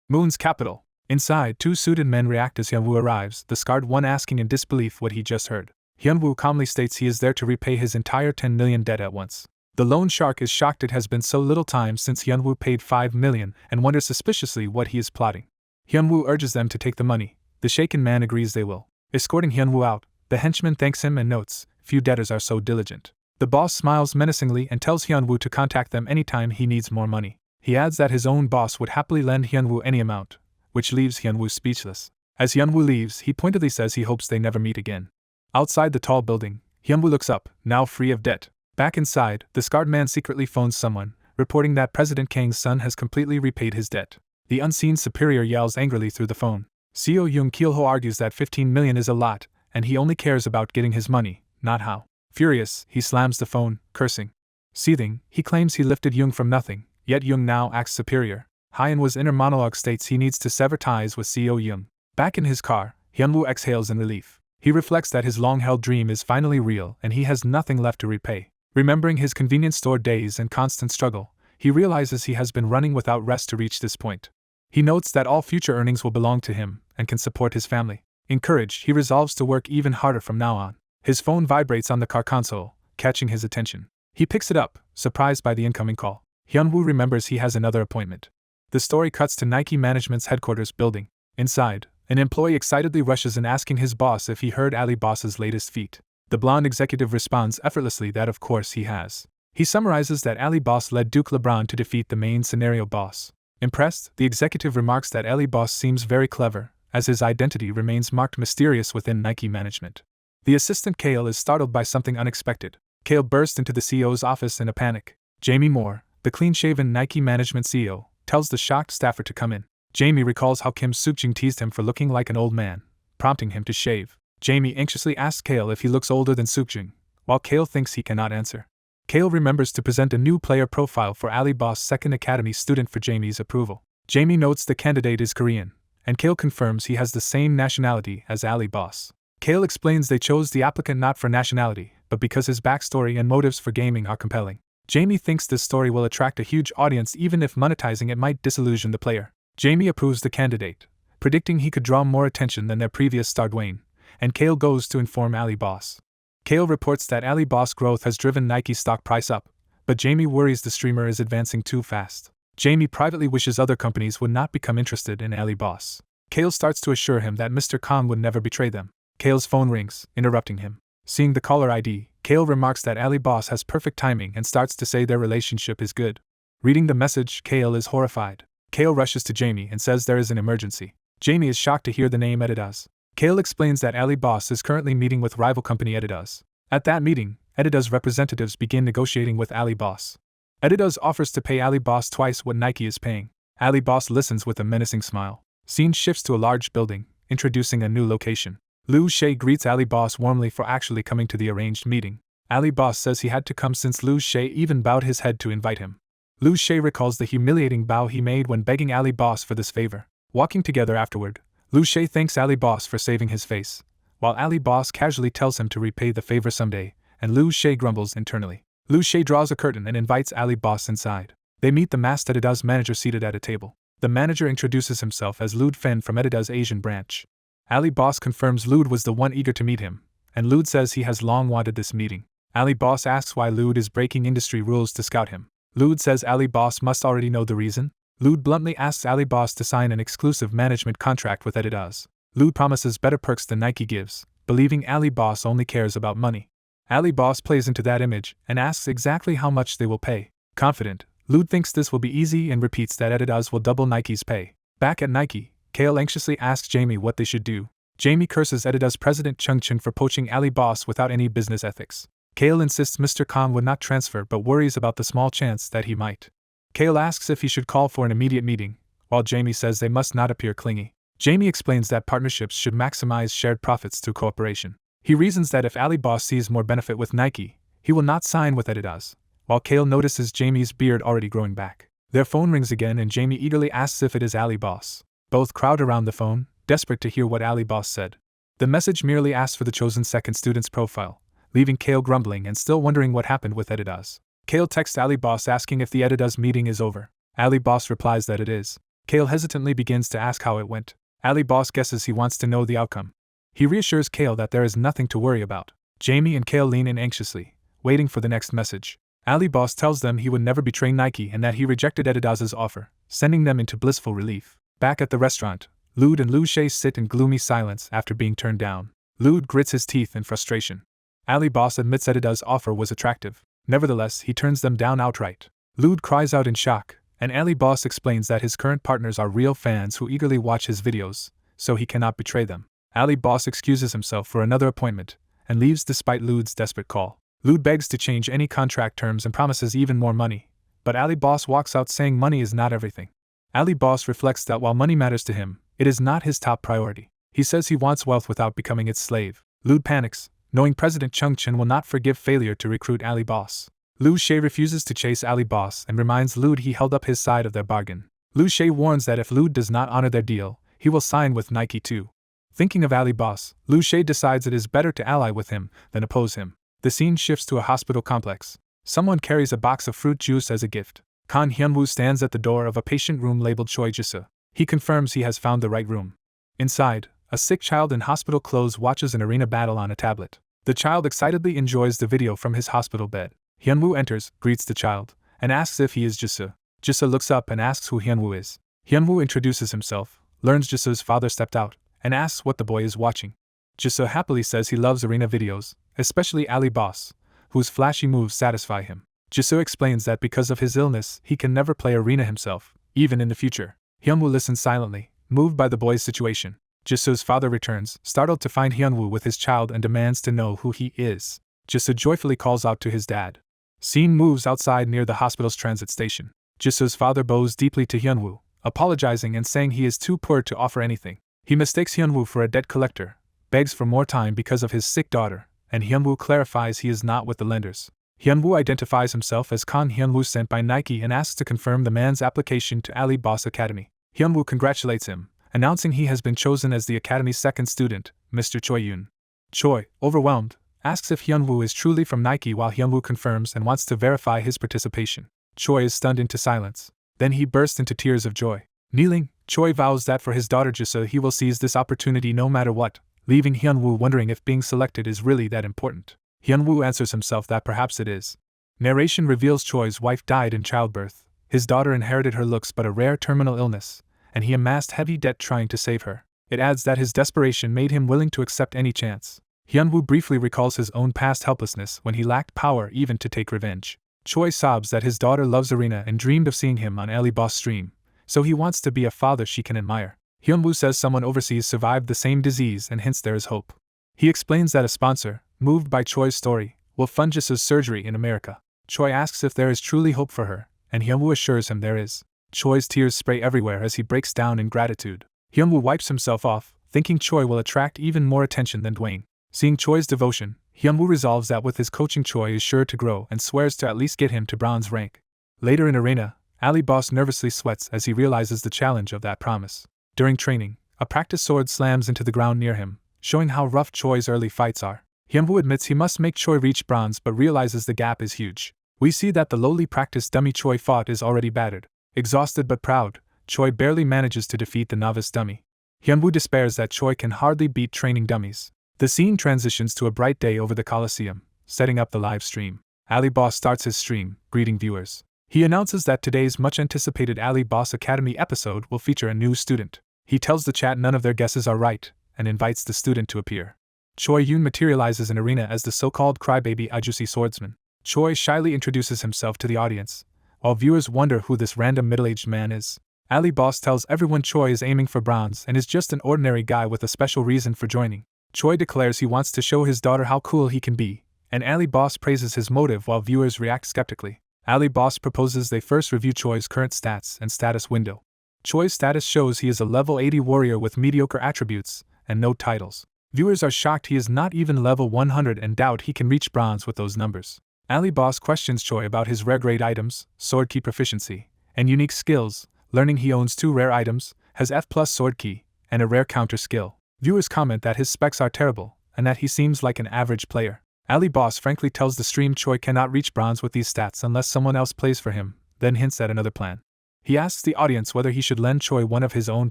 Moon's capital. Inside, two suited men react as Hyunwoo arrives, the scarred one asking in disbelief what he just heard. Hyunwoo calmly states he is there to repay his entire 10 million debt at once. The loan shark is shocked it has been so little time since Hyunwoo paid 5 million and wonders suspiciously what he is plotting. Hyunwoo urges them to take the money. The shaken man agrees they will. Escorting Hyunwoo out, the henchman thanks him and notes, few debtors are so diligent. The boss smiles menacingly and tells Hyunwoo to contact them anytime he needs more money. He adds that his own boss would happily lend Hyunwoo any amount, which leaves Hyunwoo speechless. As Hyunwoo leaves, he pointedly says he hopes they never meet again. Outside the tall building, Hyunwoo looks up, now free of debt. Back inside, the scarred man secretly phones someone, reporting that President Kang's son has completely repaid his debt. The unseen superior yells angrily through the phone. Seo Young Kilho argues that 15 million is a lot, and he only cares about getting his money, not how. Furious, he slams the phone, cursing. Seething, he claims he lifted Young from nothing, yet Young now acts superior. Hyunwoo's inner monologue states he needs to sever ties with Seo Young. Back in his car, Hyunwoo exhales in relief. He reflects that his long-held dream is finally real and he has nothing left to repay. Remembering his convenience store days and constant struggle, he realizes he has been running without rest to reach this point. He notes that all future earnings will belong to him and can support his family. Encouraged, he resolves to work even harder from now on. His phone vibrates on the car console, catching his attention. He picks it up, surprised by the incoming call. Hyunwoo remembers he has another appointment. The story cuts to Nike Management's headquarters building. Inside, an employee excitedly rushes in asking his boss if he heard Ali Boss's latest feat. The blonde executive responds effortlessly that of course he has. He summarizes that Ali Boss led Duke LeBron to defeat the main scenario boss. Impressed, the executive remarks that Ali Boss seems very clever, as his identity remains marked mysterious within Nike Management. The assistant Kale is startled by something unexpected. Kale bursts into the CEO's office in a panic. Jamie Moore, the clean-shaven Nike Management CEO, tells the shocked staffer to come in. Jamie recalls how Kim Suk-jing teased him for looking like an old man, prompting him to shave. Jamie anxiously asks Kale if he looks older than Suk-jing, while Kale thinks he cannot answer. Kale remembers to present a new player profile for Ali Boss' second academy student for Jamie's approval. Jamie notes the candidate is Korean, and Kale confirms he has the same nationality as Ali Boss. Kale explains they chose the applicant not for nationality, but because his backstory and motives for gaming are compelling. Jamie thinks this story will attract a huge audience even if monetizing it might disillusion the player. Jamie approves the candidate, predicting he could draw more attention than their previous star Dwayne, and Kale goes to inform Ali Boss. Kale reports that Ali Boss growth has driven Nike's stock price up, but Jamie worries the streamer is advancing too fast. Jamie privately wishes other companies would not become interested in Ali Boss. Kale starts to assure him that Mr. Khan would never betray them. Kale's phone rings, interrupting him. Seeing the caller ID, Kale remarks that Ali Boss has perfect timing and starts to say their relationship is good. Reading the message, Kale is horrified. Kale rushes to Jamie and says there is an emergency. Jamie is shocked to hear the name Adidas. Kale explains that Ali Boss is currently meeting with rival company Adidas. At that meeting, Adidas representatives begin negotiating with Ali Boss. Adidas offers to pay Ali Boss twice what Nike is paying. Ali Boss listens with a menacing smile. Scene shifts to a large building, introducing a new location. Liu Shay greets Ali Boss warmly for actually coming to the arranged meeting. Ali Boss says he had to come since Liu Shay even bowed his head to invite him. Liu Shay recalls the humiliating bow he made when begging Ali Boss for this favor. Walking together afterward, Liu Shay thanks Ali Boss for saving his face, while Ali Boss casually tells him to repay the favor someday, and Liu Shay grumbles internally. Liu Shay draws a curtain and invites Ali Boss inside. They meet the masked Adidas manager seated at a table. The manager introduces himself as Lude Fen from Adidas Asian branch. Ali Boss confirms Lude was the one eager to meet him, and Lude says he has long wanted this meeting. Ali Boss asks why Lude is breaking industry rules to scout him. Lude says Ali Boss must already know the reason. Lude bluntly asks Ali Boss to sign an exclusive management contract with Adidas. Lude promises better perks than Nike gives, believing Ali Boss only cares about money. Ali Boss plays into that image and asks exactly how much they will pay. Confident, Lude thinks this will be easy and repeats that Adidas will double Nike's pay. Back at Nike, Kale anxiously asks Jamie what they should do. Jamie curses Adidas president Chung Chun for poaching Ali Boss without any business ethics. Kale insists Mr. Khan would not transfer but worries about the small chance that he might. Kale asks if he should call for an immediate meeting, while Jamie says they must not appear clingy. Jamie explains that partnerships should maximize shared profits through cooperation. He reasons that if Ali Boss sees more benefit with Nike, he will not sign with Adidas, while Kale notices Jamie's beard already growing back. Their phone rings again and Jamie eagerly asks if it is Ali Boss. Both crowd around the phone, desperate to hear what Ali Boss said. The message merely asks for the chosen second student's profile, leaving Kale grumbling and still wondering what happened with Adidas. Kale texts Ali Boss asking if the Adidas meeting is over. Ali Boss replies that it is. Kale hesitantly begins to ask how it went. Ali Boss guesses he wants to know the outcome. He reassures Kale that there is nothing to worry about. Jamie and Kale lean in anxiously, waiting for the next message. Ali Boss tells them he would never betray Nike and that he rejected Adidas's offer, sending them into blissful relief. Back at the restaurant, Lude and Liu Shay sit in gloomy silence after being turned down. Lude grits his teeth in frustration. Ali Boss admits that Ida's offer was attractive. Nevertheless, he turns them down outright. Lude cries out in shock, and Ali Boss explains that his current partners are real fans who eagerly watch his videos, so he cannot betray them. Ali Boss excuses himself for another appointment, and leaves despite Lude's desperate call. Lude begs to change any contract terms and promises even more money, but Ali Boss walks out saying money is not everything. Ali Boss reflects that while money matters to him, it is not his top priority. He says he wants wealth without becoming its slave. Lude panics, knowing President Chung Chen will not forgive failure to recruit Ali Boss. Liu Shay refuses to chase Ali Boss and reminds Lude he held up his side of their bargain. Liu Shay warns that if Lude does not honor their deal, he will sign with Nike too. Thinking of Ali Boss, Liu Shay decides it is better to ally with him than oppose him. The scene shifts to a hospital complex. Someone carries a box of fruit juice as a gift. Kan Hyunwoo stands at the door of a patient room labeled Choi Jisa. He confirms he has found the right room. Inside, a sick child in hospital clothes watches an arena battle on a tablet. The child excitedly enjoys the video from his hospital bed. Hyunwoo enters, greets the child, and asks if he is Jisa. Jisa looks up and asks who Hyunwoo is. Hyunwoo introduces himself, learns Jisa's father stepped out, and asks what the boy is watching. Jisa happily says he loves arena videos, especially Ali Boss, whose flashy moves satisfy him. Jisa explains that because of his illness, he can never play arena himself, even in the future. Hyunwoo listens silently, moved by the boy's situation. Jisa's father returns, startled to find Hyunwoo with his child and demands to know who he is. Jisa joyfully calls out to his dad. Scene moves outside near the hospital's transit station. Jisa's father bows deeply to Hyunwoo, apologizing and saying he is too poor to offer anything. He mistakes Hyunwoo for a debt collector, begs for more time because of his sick daughter, and Hyunwoo clarifies he is not with the lenders. Hyunwoo identifies himself as Kan Hyunwoo sent by Nike and asks to confirm the man's application to Ali Boss Academy. Hyunwoo congratulates him, announcing he has been chosen as the academy's second student, Mr. Choi Yoon. Choi, overwhelmed, asks if Hyunwoo is truly from Nike while Hyunwoo confirms and wants to verify his participation. Choi is stunned into silence. Then he bursts into tears of joy. Kneeling, Choi vows that for his daughter Jisa he will seize this opportunity no matter what, leaving Hyunwoo wondering if being selected is really that important. Hyunwoo answers himself that perhaps it is. Narration reveals Choi's wife died in childbirth, his daughter inherited her looks but a rare terminal illness, and he amassed heavy debt trying to save her. It adds that his desperation made him willing to accept any chance. Hyunwoo briefly recalls his own past helplessness when he lacked power even to take revenge. Choi sobs that his daughter loves arena and dreamed of seeing him on Ali Boss stream, so he wants to be a father she can admire. Hyunwoo says someone overseas survived the same disease and hints there is hope. He explains that a sponsor, moved by Choi's story, will fund Jisa's surgery in America. Choi asks if there is truly hope for her, and Hyunwoo assures him there is. Choi's tears spray everywhere as he breaks down in gratitude. Hyunwoo wipes himself off, thinking Choi will attract even more attention than Dwayne. Seeing Choi's devotion, Hyunwoo resolves that with his coaching Choi is sure to grow and swears to at least get him to bronze rank. Later in arena, Ali Boss nervously sweats as he realizes the challenge of that promise. During training, a practice sword slams into the ground near him, showing how rough Choi's early fights are. Hyunwoo admits he must make Choi reach bronze but realizes the gap is huge. We see that the lowly practice dummy Choi fought is already battered. Exhausted but proud, Choi barely manages to defeat the novice dummy. Hyunwoo despairs that Choi can hardly beat training dummies. The scene transitions to a bright day over the coliseum, setting up the live stream. Ali Boss starts his stream, greeting viewers. He announces that today's much-anticipated Ali Boss Academy episode will feature a new student. He tells the chat none of their guesses are right, and invites the student to appear. Choi Yoon materializes in arena as the so-called crybaby Ajusi swordsman. Choi shyly introduces himself to the audience, while viewers wonder who this random middle-aged man is. Ali Boss tells everyone Choi is aiming for bronze and is just an ordinary guy with a special reason for joining. Choi declares he wants to show his daughter how cool he can be, and Ali Boss praises his motive while viewers react skeptically. Ali Boss proposes they first review Choi's current stats and status window. Choi's status shows he is a level 80 warrior with mediocre attributes and no titles. Viewers are shocked he is not even level 100 and doubt he can reach bronze with those numbers. Ali Boss questions Choi about his rare grade items, sword key proficiency, and unique skills, learning he owns 2 rare items, has F+ sword key, and a rare counter skill. Viewers comment that his specs are terrible, and that he seems like an average player. Ali Boss frankly tells the stream Choi cannot reach bronze with these stats unless someone else plays for him, then hints at another plan. He asks the audience whether he should lend Choi one of his own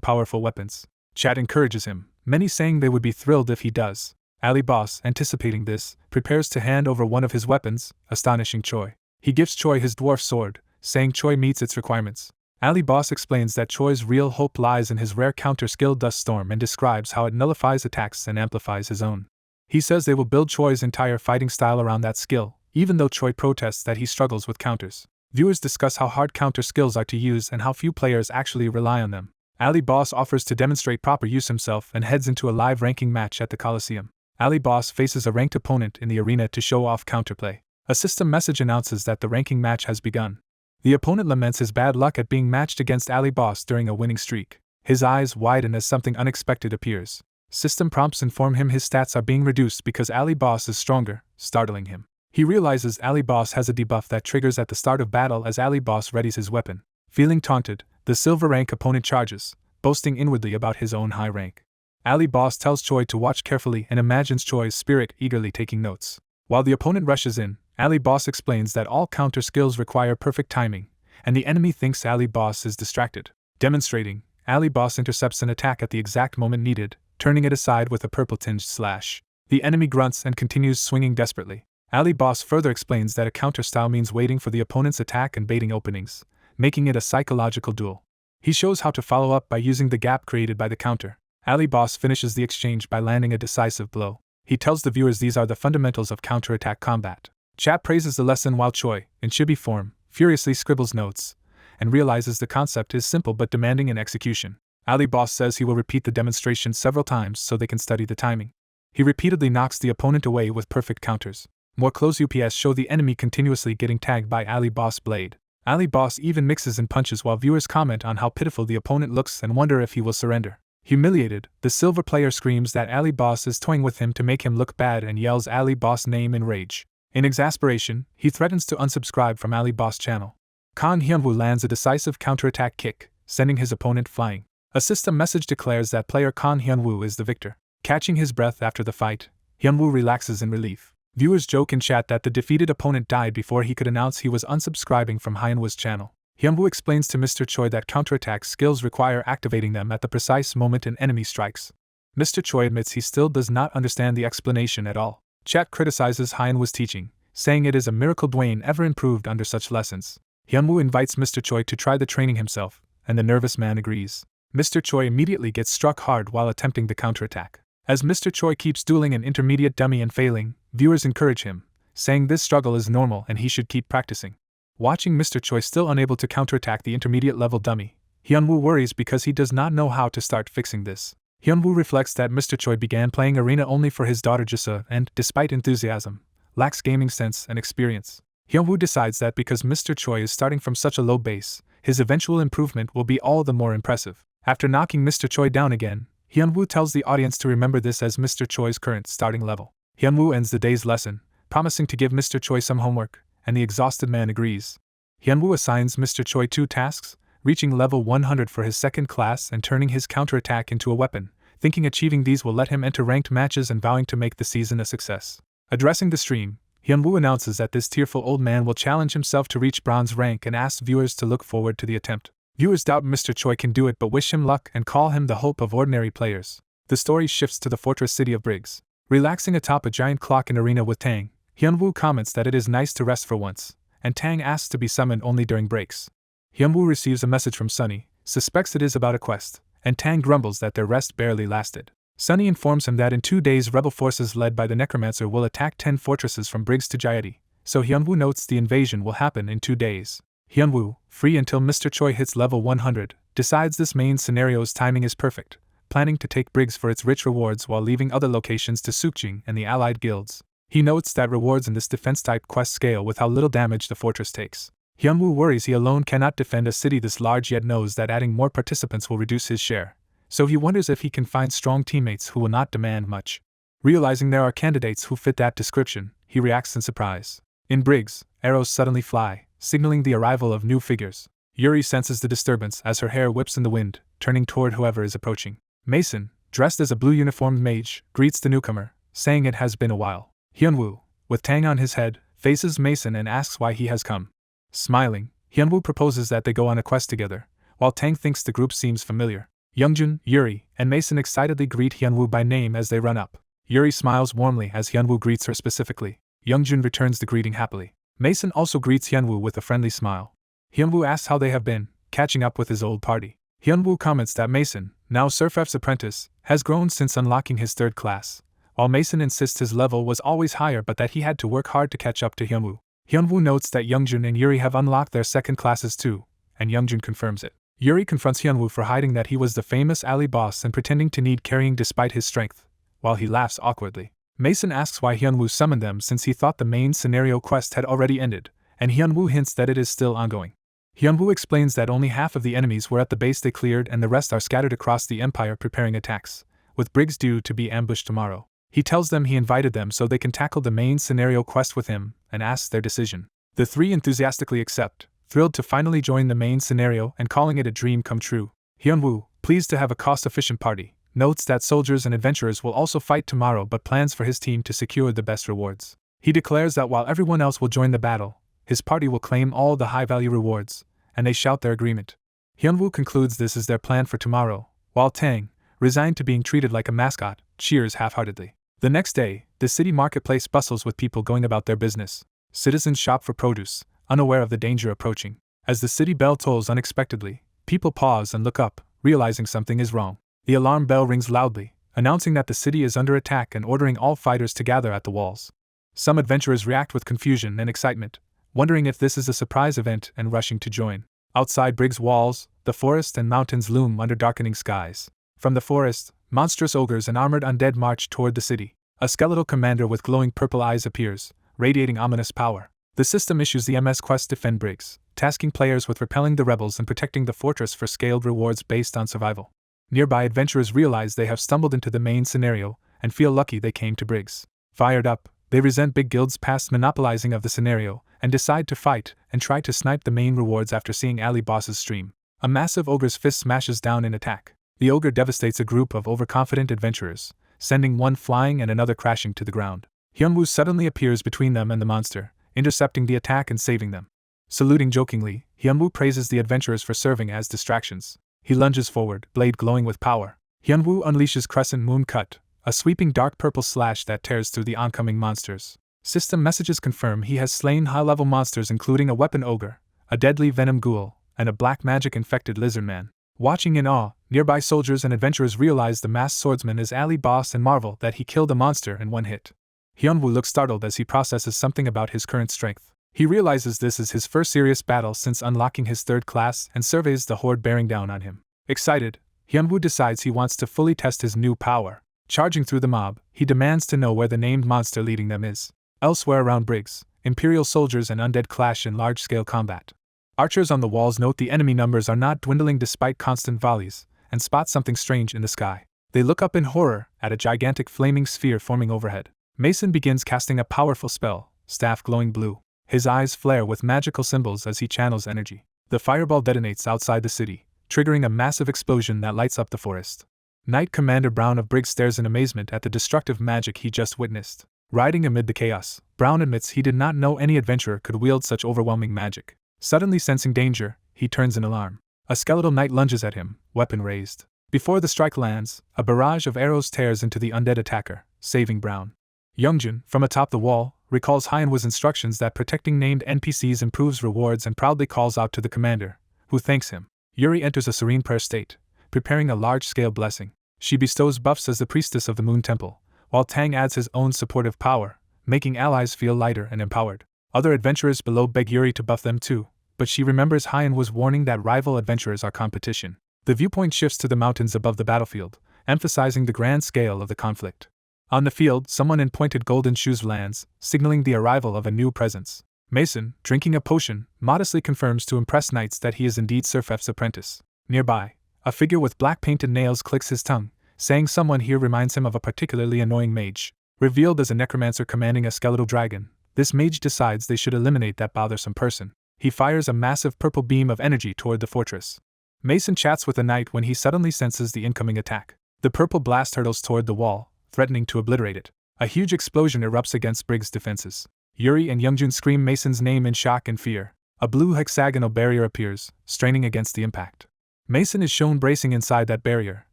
powerful weapons. Chat encourages him, many saying they would be thrilled if he does. Ali Boss, anticipating this, prepares to hand over one of his weapons, astonishing Choi. He gives Choi his dwarf sword, saying Choi meets its requirements. Ali Boss explains that Choi's real hope lies in his rare counter skill Dust Storm and describes how it nullifies attacks and amplifies his own. He says they will build Choi's entire fighting style around that skill, even though Choi protests that he struggles with counters. Viewers discuss how hard counter skills are to use and how few players actually rely on them. Ali Boss offers to demonstrate proper use himself and heads into a live ranking match at the Coliseum. Ali Boss faces a ranked opponent in the arena to show off counterplay. A system message announces that the ranking match has begun. The opponent laments his bad luck at being matched against Ali Boss during a winning streak. His eyes widen as something unexpected appears. System prompts inform him his stats are being reduced because Ali Boss is stronger, startling him. He realizes Ali Boss has a debuff that triggers at the start of battle as Ali Boss readies his weapon. Feeling taunted, the silver rank opponent charges, boasting inwardly about his own high rank. Ali Boss tells Choi to watch carefully and imagines Choi's spirit eagerly taking notes. While the opponent rushes in, Ali Boss explains that all counter skills require perfect timing, and the enemy thinks Ali Boss is distracted. Demonstrating, Ali Boss intercepts an attack at the exact moment needed, turning it aside with a purple-tinged slash. The enemy grunts and continues swinging desperately. Ali Boss further explains that a counter style means waiting for the opponent's attack and baiting openings, making it a psychological duel. He shows how to follow up by using the gap created by the counter. Ali Boss finishes the exchange by landing a decisive blow. He tells the viewers these are the fundamentals of counterattack combat. Chat praises the lesson while Choi, in chibi form, furiously scribbles notes, and realizes the concept is simple but demanding in execution. Ali Boss says he will repeat the demonstration several times so they can study the timing. He repeatedly knocks the opponent away with perfect counters. More close UPS show the enemy continuously getting tagged by Ali Boss' blade. Ali Boss even mixes in punches while viewers comment on how pitiful the opponent looks and wonder if he will surrender. Humiliated, the silver player screams that Ali Boss is toying with him to make him look bad and yells Ali Boss' name in rage. In exasperation, he threatens to unsubscribe from Ali Boss' channel. Kan Hyunwoo lands a decisive counterattack kick, sending his opponent flying. A system message declares that player Kan Hyunwoo is the victor. Catching his breath after the fight, Hyunwoo relaxes in relief. Viewers joke in chat that the defeated opponent died before he could announce he was unsubscribing from Hyunwoo's channel. Hyunwoo explains to Mr. Choi that counterattack skills require activating them at the precise moment an enemy strikes. Mr. Choi admits he still does not understand the explanation at all. Chat criticizes Hyunwoo's teaching, saying it is a miracle Dwayne ever improved under such lessons. Hyunwoo invites Mr. Choi to try the training himself, and the nervous man agrees. Mr. Choi immediately gets struck hard while attempting the counterattack. As Mr. Choi keeps dueling an intermediate dummy and failing, viewers encourage him, saying this struggle is normal and he should keep practicing. Watching Mr. Choi still unable to counterattack the intermediate level dummy, Hyunwoo worries because he does not know how to start fixing this. Hyunwoo reflects that Mr. Choi began playing Arena only for his daughter Jisa and, despite enthusiasm, lacks gaming sense and experience. Hyunwoo decides that because Mr. Choi is starting from such a low base, his eventual improvement will be all the more impressive. After knocking Mr. Choi down again, Hyunwoo tells the audience to remember this as Mr. Choi's current starting level. Hyunwoo ends the day's lesson, promising to give Mr. Choi some homework, and the exhausted man agrees. Hyunwoo assigns Mr. Choi 2 tasks, reaching level 100 for his second class and turning his counterattack into a weapon, thinking achieving these will let him enter ranked matches and vowing to make the season a success. Addressing the stream, Hyunwoo announces that this tearful old man will challenge himself to reach bronze rank and asks viewers to look forward to the attempt. Viewers doubt Mr. Choi can do it but wish him luck and call him the hope of ordinary players. The story shifts to the fortress city of Briggs. Relaxing atop a giant clock in arena with Tang, Hyunwoo comments that it is nice to rest for once, and Tang asks to be summoned only during breaks. Hyunwoo receives a message from Sunny, suspects it is about a quest, and Tang grumbles that their rest barely lasted. Sunny informs him that in 2 days rebel forces led by the Necromancer will attack 10 fortresses from Briggs to Jayati, so Hyunwoo notes the invasion will happen in 2 days. Hyunwoo, free until Mr. Choi hits level 100, decides this main scenario's timing is perfect, planning to take Briggs for its rich rewards while leaving other locations to Sukjing and the allied guilds. He notes that rewards in this defense-type quest scale with how little damage the fortress takes. Hyunwoo worries he alone cannot defend a city this large yet knows that adding more participants will reduce his share, so he wonders if he can find strong teammates who will not demand much. Realizing there are candidates who fit that description, he reacts in surprise. In Briggs, arrows suddenly fly, signaling the arrival of new figures. Yuri senses the disturbance as her hair whips in the wind, turning toward whoever is approaching. Mason, dressed as a blue-uniformed mage, greets the newcomer, saying it has been a while. Hyunwoo, with Tang on his head, faces Mason and asks why he has come. Smiling, Hyunwoo proposes that they go on a quest together, while Tang thinks the group seems familiar. Youngjun, Yuri, and Mason excitedly greet Hyunwoo by name as they run up. Yuri smiles warmly as Hyunwoo greets her specifically. Youngjun returns the greeting happily. Mason also greets Hyunwoo with a friendly smile. Hyunwoo asks how they have been, catching up with his old party. Hyunwoo comments that Mason, now Surfef's apprentice, has grown since unlocking his 3rd class, while Mason insists his level was always higher but that he had to work hard to catch up to Hyunwoo. Hyunwoo notes that Youngjun and Yuri have unlocked their second classes too, and Youngjun confirms it. Yuri confronts Hyunwoo for hiding that he was the famous alley boss and pretending to need carrying despite his strength, while he laughs awkwardly. Mason asks why Hyunwoo summoned them since he thought the main scenario quest had already ended, and Hyunwoo hints that it is still ongoing. Hyunwoo explains that only half of the enemies were at the base they cleared and the rest are scattered across the empire preparing attacks, with Briggs due to be ambushed tomorrow. He tells them he invited them so they can tackle the main scenario quest with him, and asks their decision. The three enthusiastically accept, thrilled to finally join the main scenario and calling it a dream come true. Hyunwoo, pleased to have a cost-efficient party, notes that soldiers and adventurers will also fight tomorrow but plans for his team to secure the best rewards. He declares that while everyone else will join the battle, his party will claim all the high-value rewards, and they shout their agreement. Hyunwoo concludes this is their plan for tomorrow, while Tang, resigned to being treated like a mascot, cheers half-heartedly. The next day, the city marketplace bustles with people going about their business. Citizens shop for produce, unaware of the danger approaching. As the city bell tolls unexpectedly, people pause and look up, realizing something is wrong. The alarm bell rings loudly, announcing that the city is under attack and ordering all fighters to gather at the walls. Some adventurers react with confusion and excitement, wondering if this is a surprise event and rushing to join. Outside Briggs' walls, the forest and mountains loom under darkening skies. From the forest, monstrous ogres and armored undead march toward the city. A skeletal commander with glowing purple eyes appears, radiating ominous power. The system issues the MS quest Defend Briggs, tasking players with repelling the rebels and protecting the fortress for scaled rewards based on survival. Nearby adventurers realize they have stumbled into the main scenario and feel lucky they came to Briggs. Fired up, they resent big guilds' past monopolizing of the scenario and decide to fight and try to snipe the main rewards after seeing alley bosses stream. A massive ogre's fist smashes down in attack. The ogre devastates a group of overconfident adventurers, sending one flying and another crashing to the ground. Hyunwoo suddenly appears between them and the monster, intercepting the attack and saving them. Saluting jokingly, Hyunwoo praises the adventurers for serving as distractions. He lunges forward, blade glowing with power. Hyunwoo unleashes Crescent Moon Cut, a sweeping dark purple slash that tears through the oncoming monsters. System messages confirm he has slain high-level monsters including a weapon ogre, a deadly venom ghoul, and a black magic-infected lizard man. Watching in awe, nearby soldiers and adventurers realize the masked swordsman is alley boss and marvel that he killed a monster in one hit. Hyunwoo looks startled as he processes something about his current strength. He realizes this is his first serious battle since unlocking his third class and surveys the horde bearing down on him. Excited, Hyunwoo decides he wants to fully test his new power. Charging through the mob, he demands to know where the named monster leading them is. Elsewhere around Briggs, Imperial soldiers and undead clash in large-scale combat. Archers on the walls note the enemy numbers are not dwindling despite constant volleys, and spot something strange in the sky. They look up in horror at a gigantic flaming sphere forming overhead. Mason begins casting a powerful spell, staff glowing blue. His eyes flare with magical symbols as he channels energy. The fireball detonates outside the city, triggering a massive explosion that lights up the forest. Knight Commander Brown of Briggs stares in amazement at the destructive magic he just witnessed. Riding amid the chaos, Brown admits he did not know any adventurer could wield such overwhelming magic. Suddenly sensing danger, he turns in alarm. A skeletal knight lunges at him, weapon raised. Before the strike lands, a barrage of arrows tears into the undead attacker, saving Brown. Youngjun, from atop the wall, recalls Hyunwoo's instructions that protecting named NPCs improves rewards and proudly calls out to the commander, who thanks him. Yuri enters a serene prayer state, preparing a large-scale blessing. She bestows buffs as the priestess of the Moon Temple, while Tang adds his own supportive power, making allies feel lighter and empowered. Other adventurers below beg Yuri to buff them too, but she remembers Hyunwoo's warning that rival adventurers are competition. The viewpoint shifts to the mountains above the battlefield, emphasizing the grand scale of the conflict. On the field, someone in pointed golden shoes lands, signaling the arrival of a new presence. Mason, drinking a potion, modestly confirms to impress knights that he is indeed Sir Fef's apprentice. Nearby, a figure with black painted nails clicks his tongue, saying someone here reminds him of a particularly annoying mage. Revealed as a necromancer commanding a skeletal dragon, this mage decides they should eliminate that bothersome person. He fires a massive purple beam of energy toward the fortress. Mason chats with the knight when he suddenly senses the incoming attack. The purple blast hurtles toward the wall, threatening to obliterate it. A huge explosion erupts against Briggs' defenses. Yuri and Youngjun scream Mason's name in shock and fear. A blue hexagonal barrier appears, straining against the impact. Mason is shown bracing inside that barrier,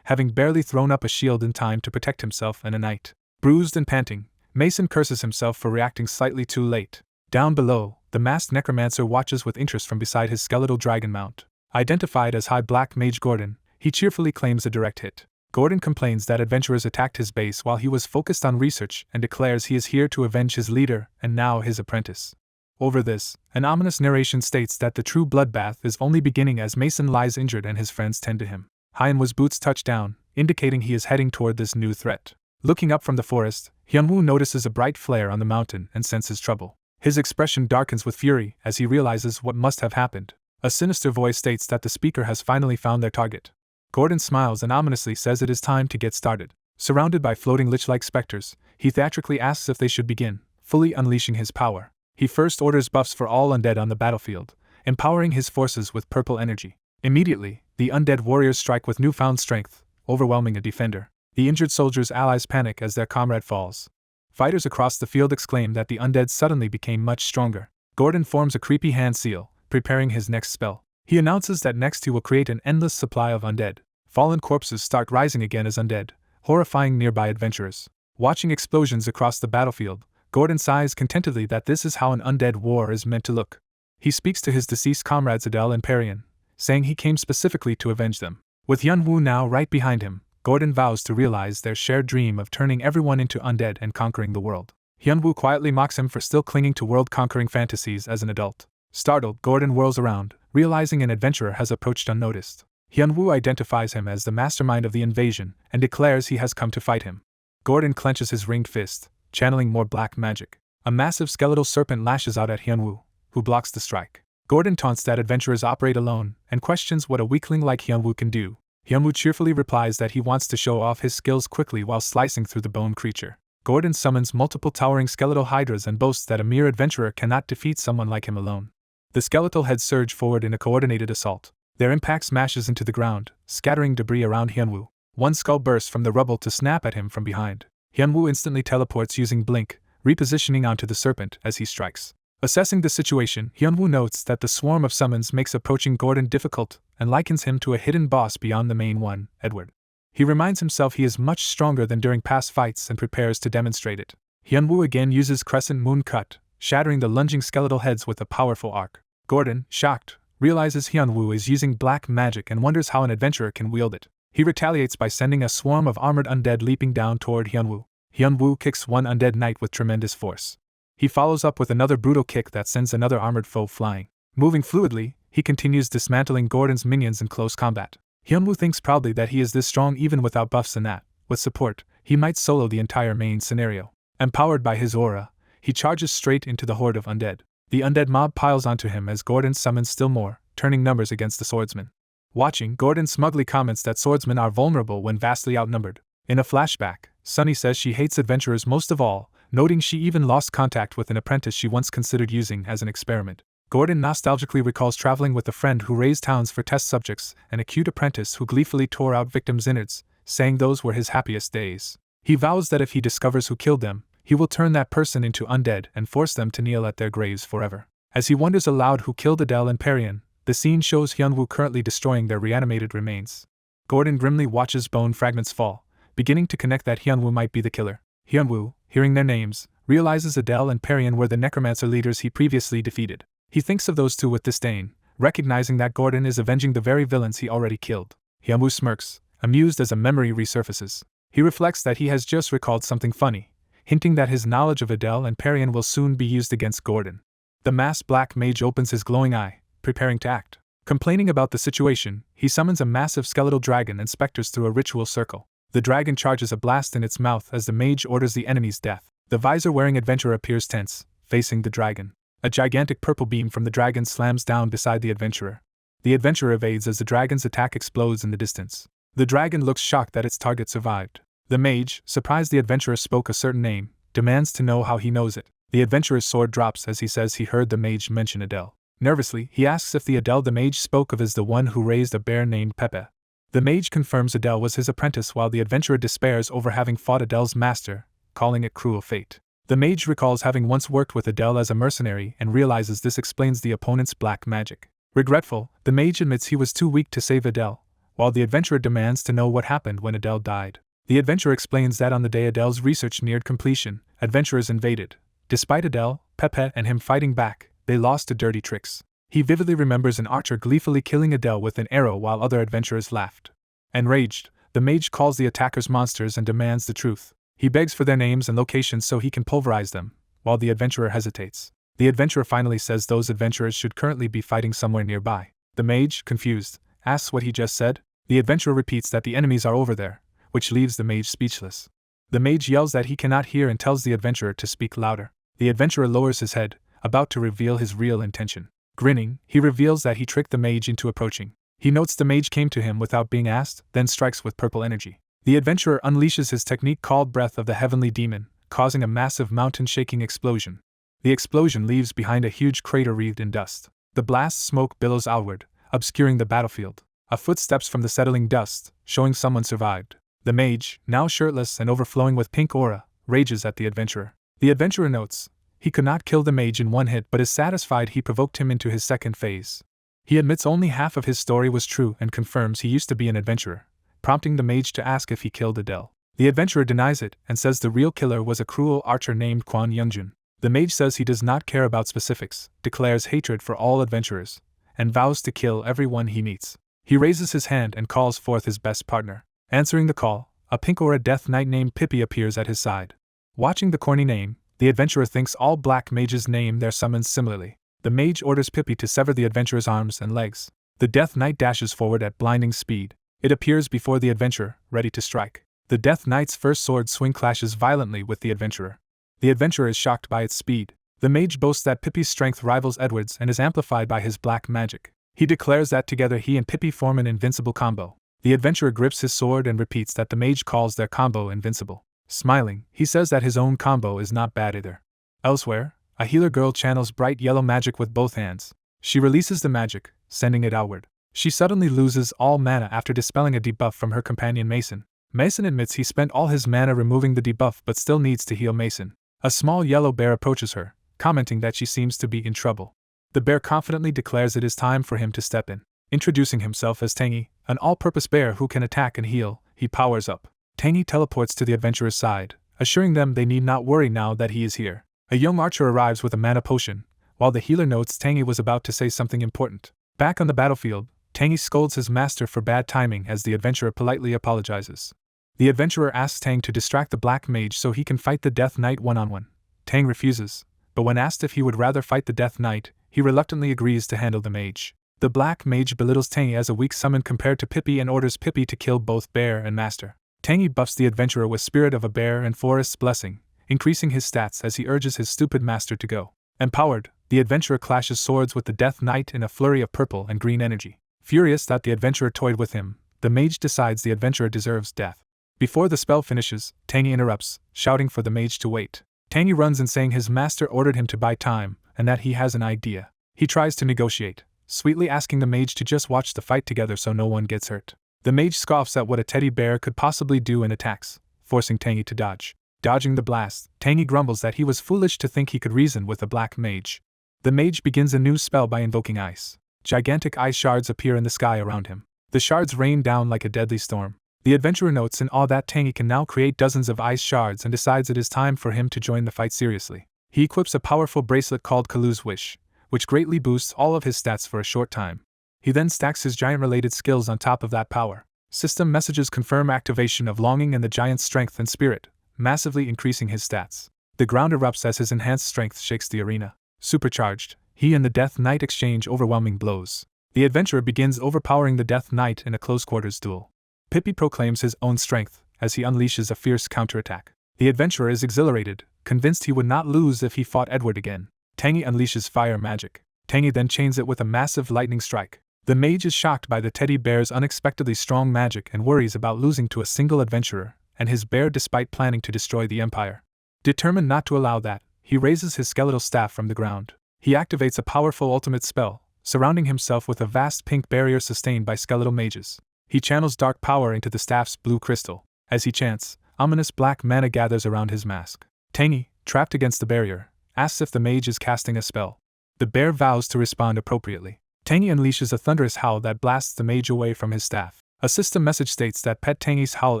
having barely thrown up a shield in time to protect himself and a knight. Bruised and panting, Mason curses himself for reacting slightly too late. Down below, the masked necromancer watches with interest from beside his skeletal dragon mount. Identified as High Black Mage Gordon, he cheerfully claims a direct hit. Gordon complains that adventurers attacked his base while he was focused on research and declares he is here to avenge his leader and now his apprentice. Over this, an ominous narration states that the true bloodbath is only beginning as Mason lies injured and his friends tend to him. Hyunwoo's boots touch down, indicating he is heading toward this new threat. Looking up from the forest, Hyunwoo notices a bright flare on the mountain and senses trouble. His expression darkens with fury as he realizes what must have happened. A sinister voice states that the speaker has finally found their target. Gordon smiles and ominously says it is time to get started. Surrounded by floating lich-like specters, he theatrically asks if they should begin, fully unleashing his power. He first orders buffs for all undead on the battlefield, empowering his forces with purple energy. Immediately, the undead warriors strike with newfound strength, overwhelming a defender. The injured soldiers' allies panic as their comrade falls. Fighters across the field exclaim that the undead suddenly became much stronger. Gordon forms a creepy hand seal, preparing his next spell. He announces that next he will create an endless supply of undead. Fallen corpses start rising again as undead, horrifying nearby adventurers. Watching explosions across the battlefield, Gordon sighs contentedly that this is how an undead war is meant to look. He speaks to his deceased comrades Adele and Parian, saying he came specifically to avenge them. With Hyunwoo now right behind him, Gordon vows to realize their shared dream of turning everyone into undead and conquering the world. Hyunwoo quietly mocks him for still clinging to world-conquering fantasies as an adult. Startled, Gordon whirls around, realizing an adventurer has approached unnoticed. Hyunwoo identifies him as the mastermind of the invasion and declares he has come to fight him. Gordon clenches his ringed fist, channeling more black magic. A massive skeletal serpent lashes out at Hyunwoo, who blocks the strike. Gordon taunts that adventurers operate alone and questions what a weakling like Hyunwoo can do. Hyunwoo cheerfully replies that he wants to show off his skills quickly while slicing through the bone creature. Gordon summons multiple towering skeletal hydras and boasts that a mere adventurer cannot defeat someone like him alone. The skeletal heads surge forward in a coordinated assault. Their impact smashes into the ground, scattering debris around Hyunwoo. One skull bursts from the rubble to snap at him from behind. Hyunwoo instantly teleports using Blink, repositioning onto the serpent as he strikes. Assessing the situation, Hyunwoo notes that the swarm of summons makes approaching Gordon difficult and likens him to a hidden boss beyond the main one, Edward. He reminds himself he is much stronger than during past fights and prepares to demonstrate it. Hyunwoo again uses Crescent Moon Cut, shattering the lunging skeletal heads with a powerful arc. Gordon, shocked, realizes Hyunwoo is using black magic and wonders how an adventurer can wield it. He retaliates by sending a swarm of armored undead leaping down toward Hyunwoo. Hyunwoo kicks one undead knight with tremendous force. He follows up with another brutal kick that sends another armored foe flying. Moving fluidly, he continues dismantling Gordon's minions in close combat. Hyunwoo thinks proudly that he is this strong even without buffs and that, with support, he might solo the entire main scenario. Empowered by his aura, he charges straight into the horde of undead. The undead mob piles onto him as Gordon summons still more, turning numbers against the swordsman. Watching, Gordon smugly comments that swordsmen are vulnerable when vastly outnumbered. In a flashback, Sunny says she hates adventurers most of all, noting she even lost contact with an apprentice she once considered using as an experiment. Gordon nostalgically recalls traveling with a friend who raised hounds for test subjects and a cute apprentice who gleefully tore out victims' innards, saying those were his happiest days. He vows that if he discovers who killed them, he will turn that person into undead and force them to kneel at their graves forever. As he wonders aloud who killed Adele and Parian, the scene shows Hyunwoo currently destroying their reanimated remains. Gordon grimly watches bone fragments fall, beginning to connect that Hyunwoo might be the killer. Hyunwoo, hearing their names, realizes Adele and Parian were the necromancer leaders he previously defeated. He thinks of those two with disdain, recognizing that Gordon is avenging the very villains he already killed. Hyunwoo smirks, amused as a memory resurfaces. He reflects that he has just recalled something funny, hinting that his knowledge of Adele and Parian will soon be used against Gordon. The masked black mage opens his glowing eye, preparing to act. Complaining about the situation, he summons a massive skeletal dragon and specters through a ritual circle. The dragon charges a blast in its mouth as the mage orders the enemy's death. The visor-wearing adventurer appears tense, facing the dragon. A gigantic purple beam from the dragon slams down beside the adventurer. The adventurer evades as the dragon's attack explodes in the distance. The dragon looks shocked that its target survived. The mage, surprised the adventurer spoke a certain name, demands to know how he knows it. The adventurer's sword drops as he says he heard the mage mention Adele. Nervously, he asks if the Adele the mage spoke of is the one who raised a bear named Pepe. The mage confirms Adele was his apprentice while the adventurer despairs over having fought Adele's master, calling it cruel fate. The mage recalls having once worked with Adele as a mercenary and realizes this explains the opponent's black magic. Regretful, the mage admits he was too weak to save Adele, while the adventurer demands to know what happened when Adele died. The adventurer explains that on the day Adele's research neared completion, adventurers invaded. Despite Adele, Pepe, and him fighting back, they lost to dirty tricks. He vividly remembers an archer gleefully killing Adele with an arrow while other adventurers laughed. Enraged, The mage calls the attackers monsters and demands the truth. He begs for their names and locations so he can pulverize them, while the adventurer hesitates. The adventurer finally says those adventurers should currently be fighting somewhere nearby. The mage, confused, asks what he just said. The adventurer repeats that the enemies are over there, which leaves the mage speechless. The mage yells that he cannot hear and tells the adventurer to speak louder. The adventurer lowers his head, about to reveal his real intention. Grinning, he reveals that he tricked the mage into approaching. He notes the mage came to him without being asked, then strikes with purple energy. The adventurer unleashes his technique called Breath of the Heavenly Demon, causing a massive mountain-shaking explosion. The explosion leaves behind a huge crater wreathed in dust. The blast smoke billows outward, obscuring the battlefield. A foot steps from the settling dust, showing someone survived. The mage, now shirtless and overflowing with pink aura, rages at the adventurer. The adventurer notes, he could not kill the mage in one hit but is satisfied he provoked him into his second phase. He admits only half of his story was true and confirms he used to be an adventurer, prompting the mage to ask if he killed Adele. The adventurer denies it and says the real killer was a cruel archer named Kwon Youngjun. The mage says he does not care about specifics, declares hatred for all adventurers, and vows to kill everyone he meets. He raises his hand and calls forth his best partner. Answering the call, a pink aura death knight named Pippi appears at his side. Watching the corny name, the adventurer thinks all black mages name their summons similarly. The mage orders Pippi to sever the adventurer's arms and legs. The death knight dashes forward at blinding speed. It appears before the adventurer, ready to strike. The death knight's first sword swing clashes violently with the adventurer. The adventurer is shocked by its speed. The mage boasts that Pippi's strength rivals Edward's and is amplified by his black magic. He declares that together he and Pippi form an invincible combo. The adventurer grips his sword and repeats that the mage calls their combo invincible. Smiling, he says that his own combo is not bad either. Elsewhere, a healer girl channels bright yellow magic with both hands. She releases the magic, sending it outward. She suddenly loses all mana after dispelling a debuff from her companion Mason. Mason admits he spent all his mana removing the debuff but still needs to heal Mason. A small yellow bear approaches her, commenting that she seems to be in trouble. The bear confidently declares it is time for him to step in. Introducing himself as Tangy, an all-purpose bear who can attack and heal, he powers up. Tangy teleports to the adventurer's side, assuring them they need not worry now that he is here. A young archer arrives with a mana potion, while the healer notes Tangy was about to say something important. Back on the battlefield, Tangy scolds his master for bad timing as the adventurer politely apologizes. The adventurer asks Tang to distract the black mage so he can fight the death knight one-on-one. Tang refuses, but when asked if he would rather fight the death knight, he reluctantly agrees to handle the mage. The black mage belittles Tangy as a weak summon compared to Pippi and orders Pippi to kill both bear and master. Tangy buffs the adventurer with Spirit of a Bear and Forest's Blessing, increasing his stats as he urges his stupid master to go. Empowered, the adventurer clashes swords with the death knight in a flurry of purple and green energy. Furious that the adventurer toyed with him, the mage decides the adventurer deserves death. Before the spell finishes, Tangy interrupts, shouting for the mage to wait. Tangy runs in saying his master ordered him to buy time, and that he has an idea. He tries to negotiate, sweetly asking the mage to just watch the fight together so no one gets hurt. The mage scoffs at what a teddy bear could possibly do and attacks, forcing Tangy to dodge. Dodging the blast, Tangy grumbles that he was foolish to think he could reason with a black mage. The mage begins a new spell by invoking ice. Gigantic ice shards appear in the sky around him. The shards rain down like a deadly storm. The adventurer notes in awe that Tangy can now create dozens of ice shards and decides it is time for him to join the fight seriously. He equips a powerful bracelet called Kalu's Wish, which greatly boosts all of his stats for a short time. He then stacks his giant-related skills on top of that power. System messages confirm activation of Longing and the giant's strength and spirit, massively increasing his stats. The ground erupts as his enhanced strength shakes the arena. Supercharged, he and the Death Knight exchange overwhelming blows. The adventurer begins overpowering the Death Knight in a close-quarters duel. Pippi proclaims his own strength as he unleashes a fierce counterattack. The adventurer is exhilarated, convinced he would not lose if he fought Edward again. Tangy unleashes fire magic. Tangy then chains it with a massive lightning strike. The mage is shocked by the teddy bear's unexpectedly strong magic and worries about losing to a single adventurer and his bear despite planning to destroy the empire. Determined not to allow that, he raises his skeletal staff from the ground. He activates a powerful ultimate spell, surrounding himself with a vast pink barrier sustained by skeletal mages. He channels dark power into the staff's blue crystal. As he chants, ominous black mana gathers around his mask. Tangy, trapped against the barrier, asks if the mage is casting a spell. The bear vows to respond appropriately. Tangy unleashes a thunderous howl that blasts the mage away from his staff. A system message states that Pet Tangy's howl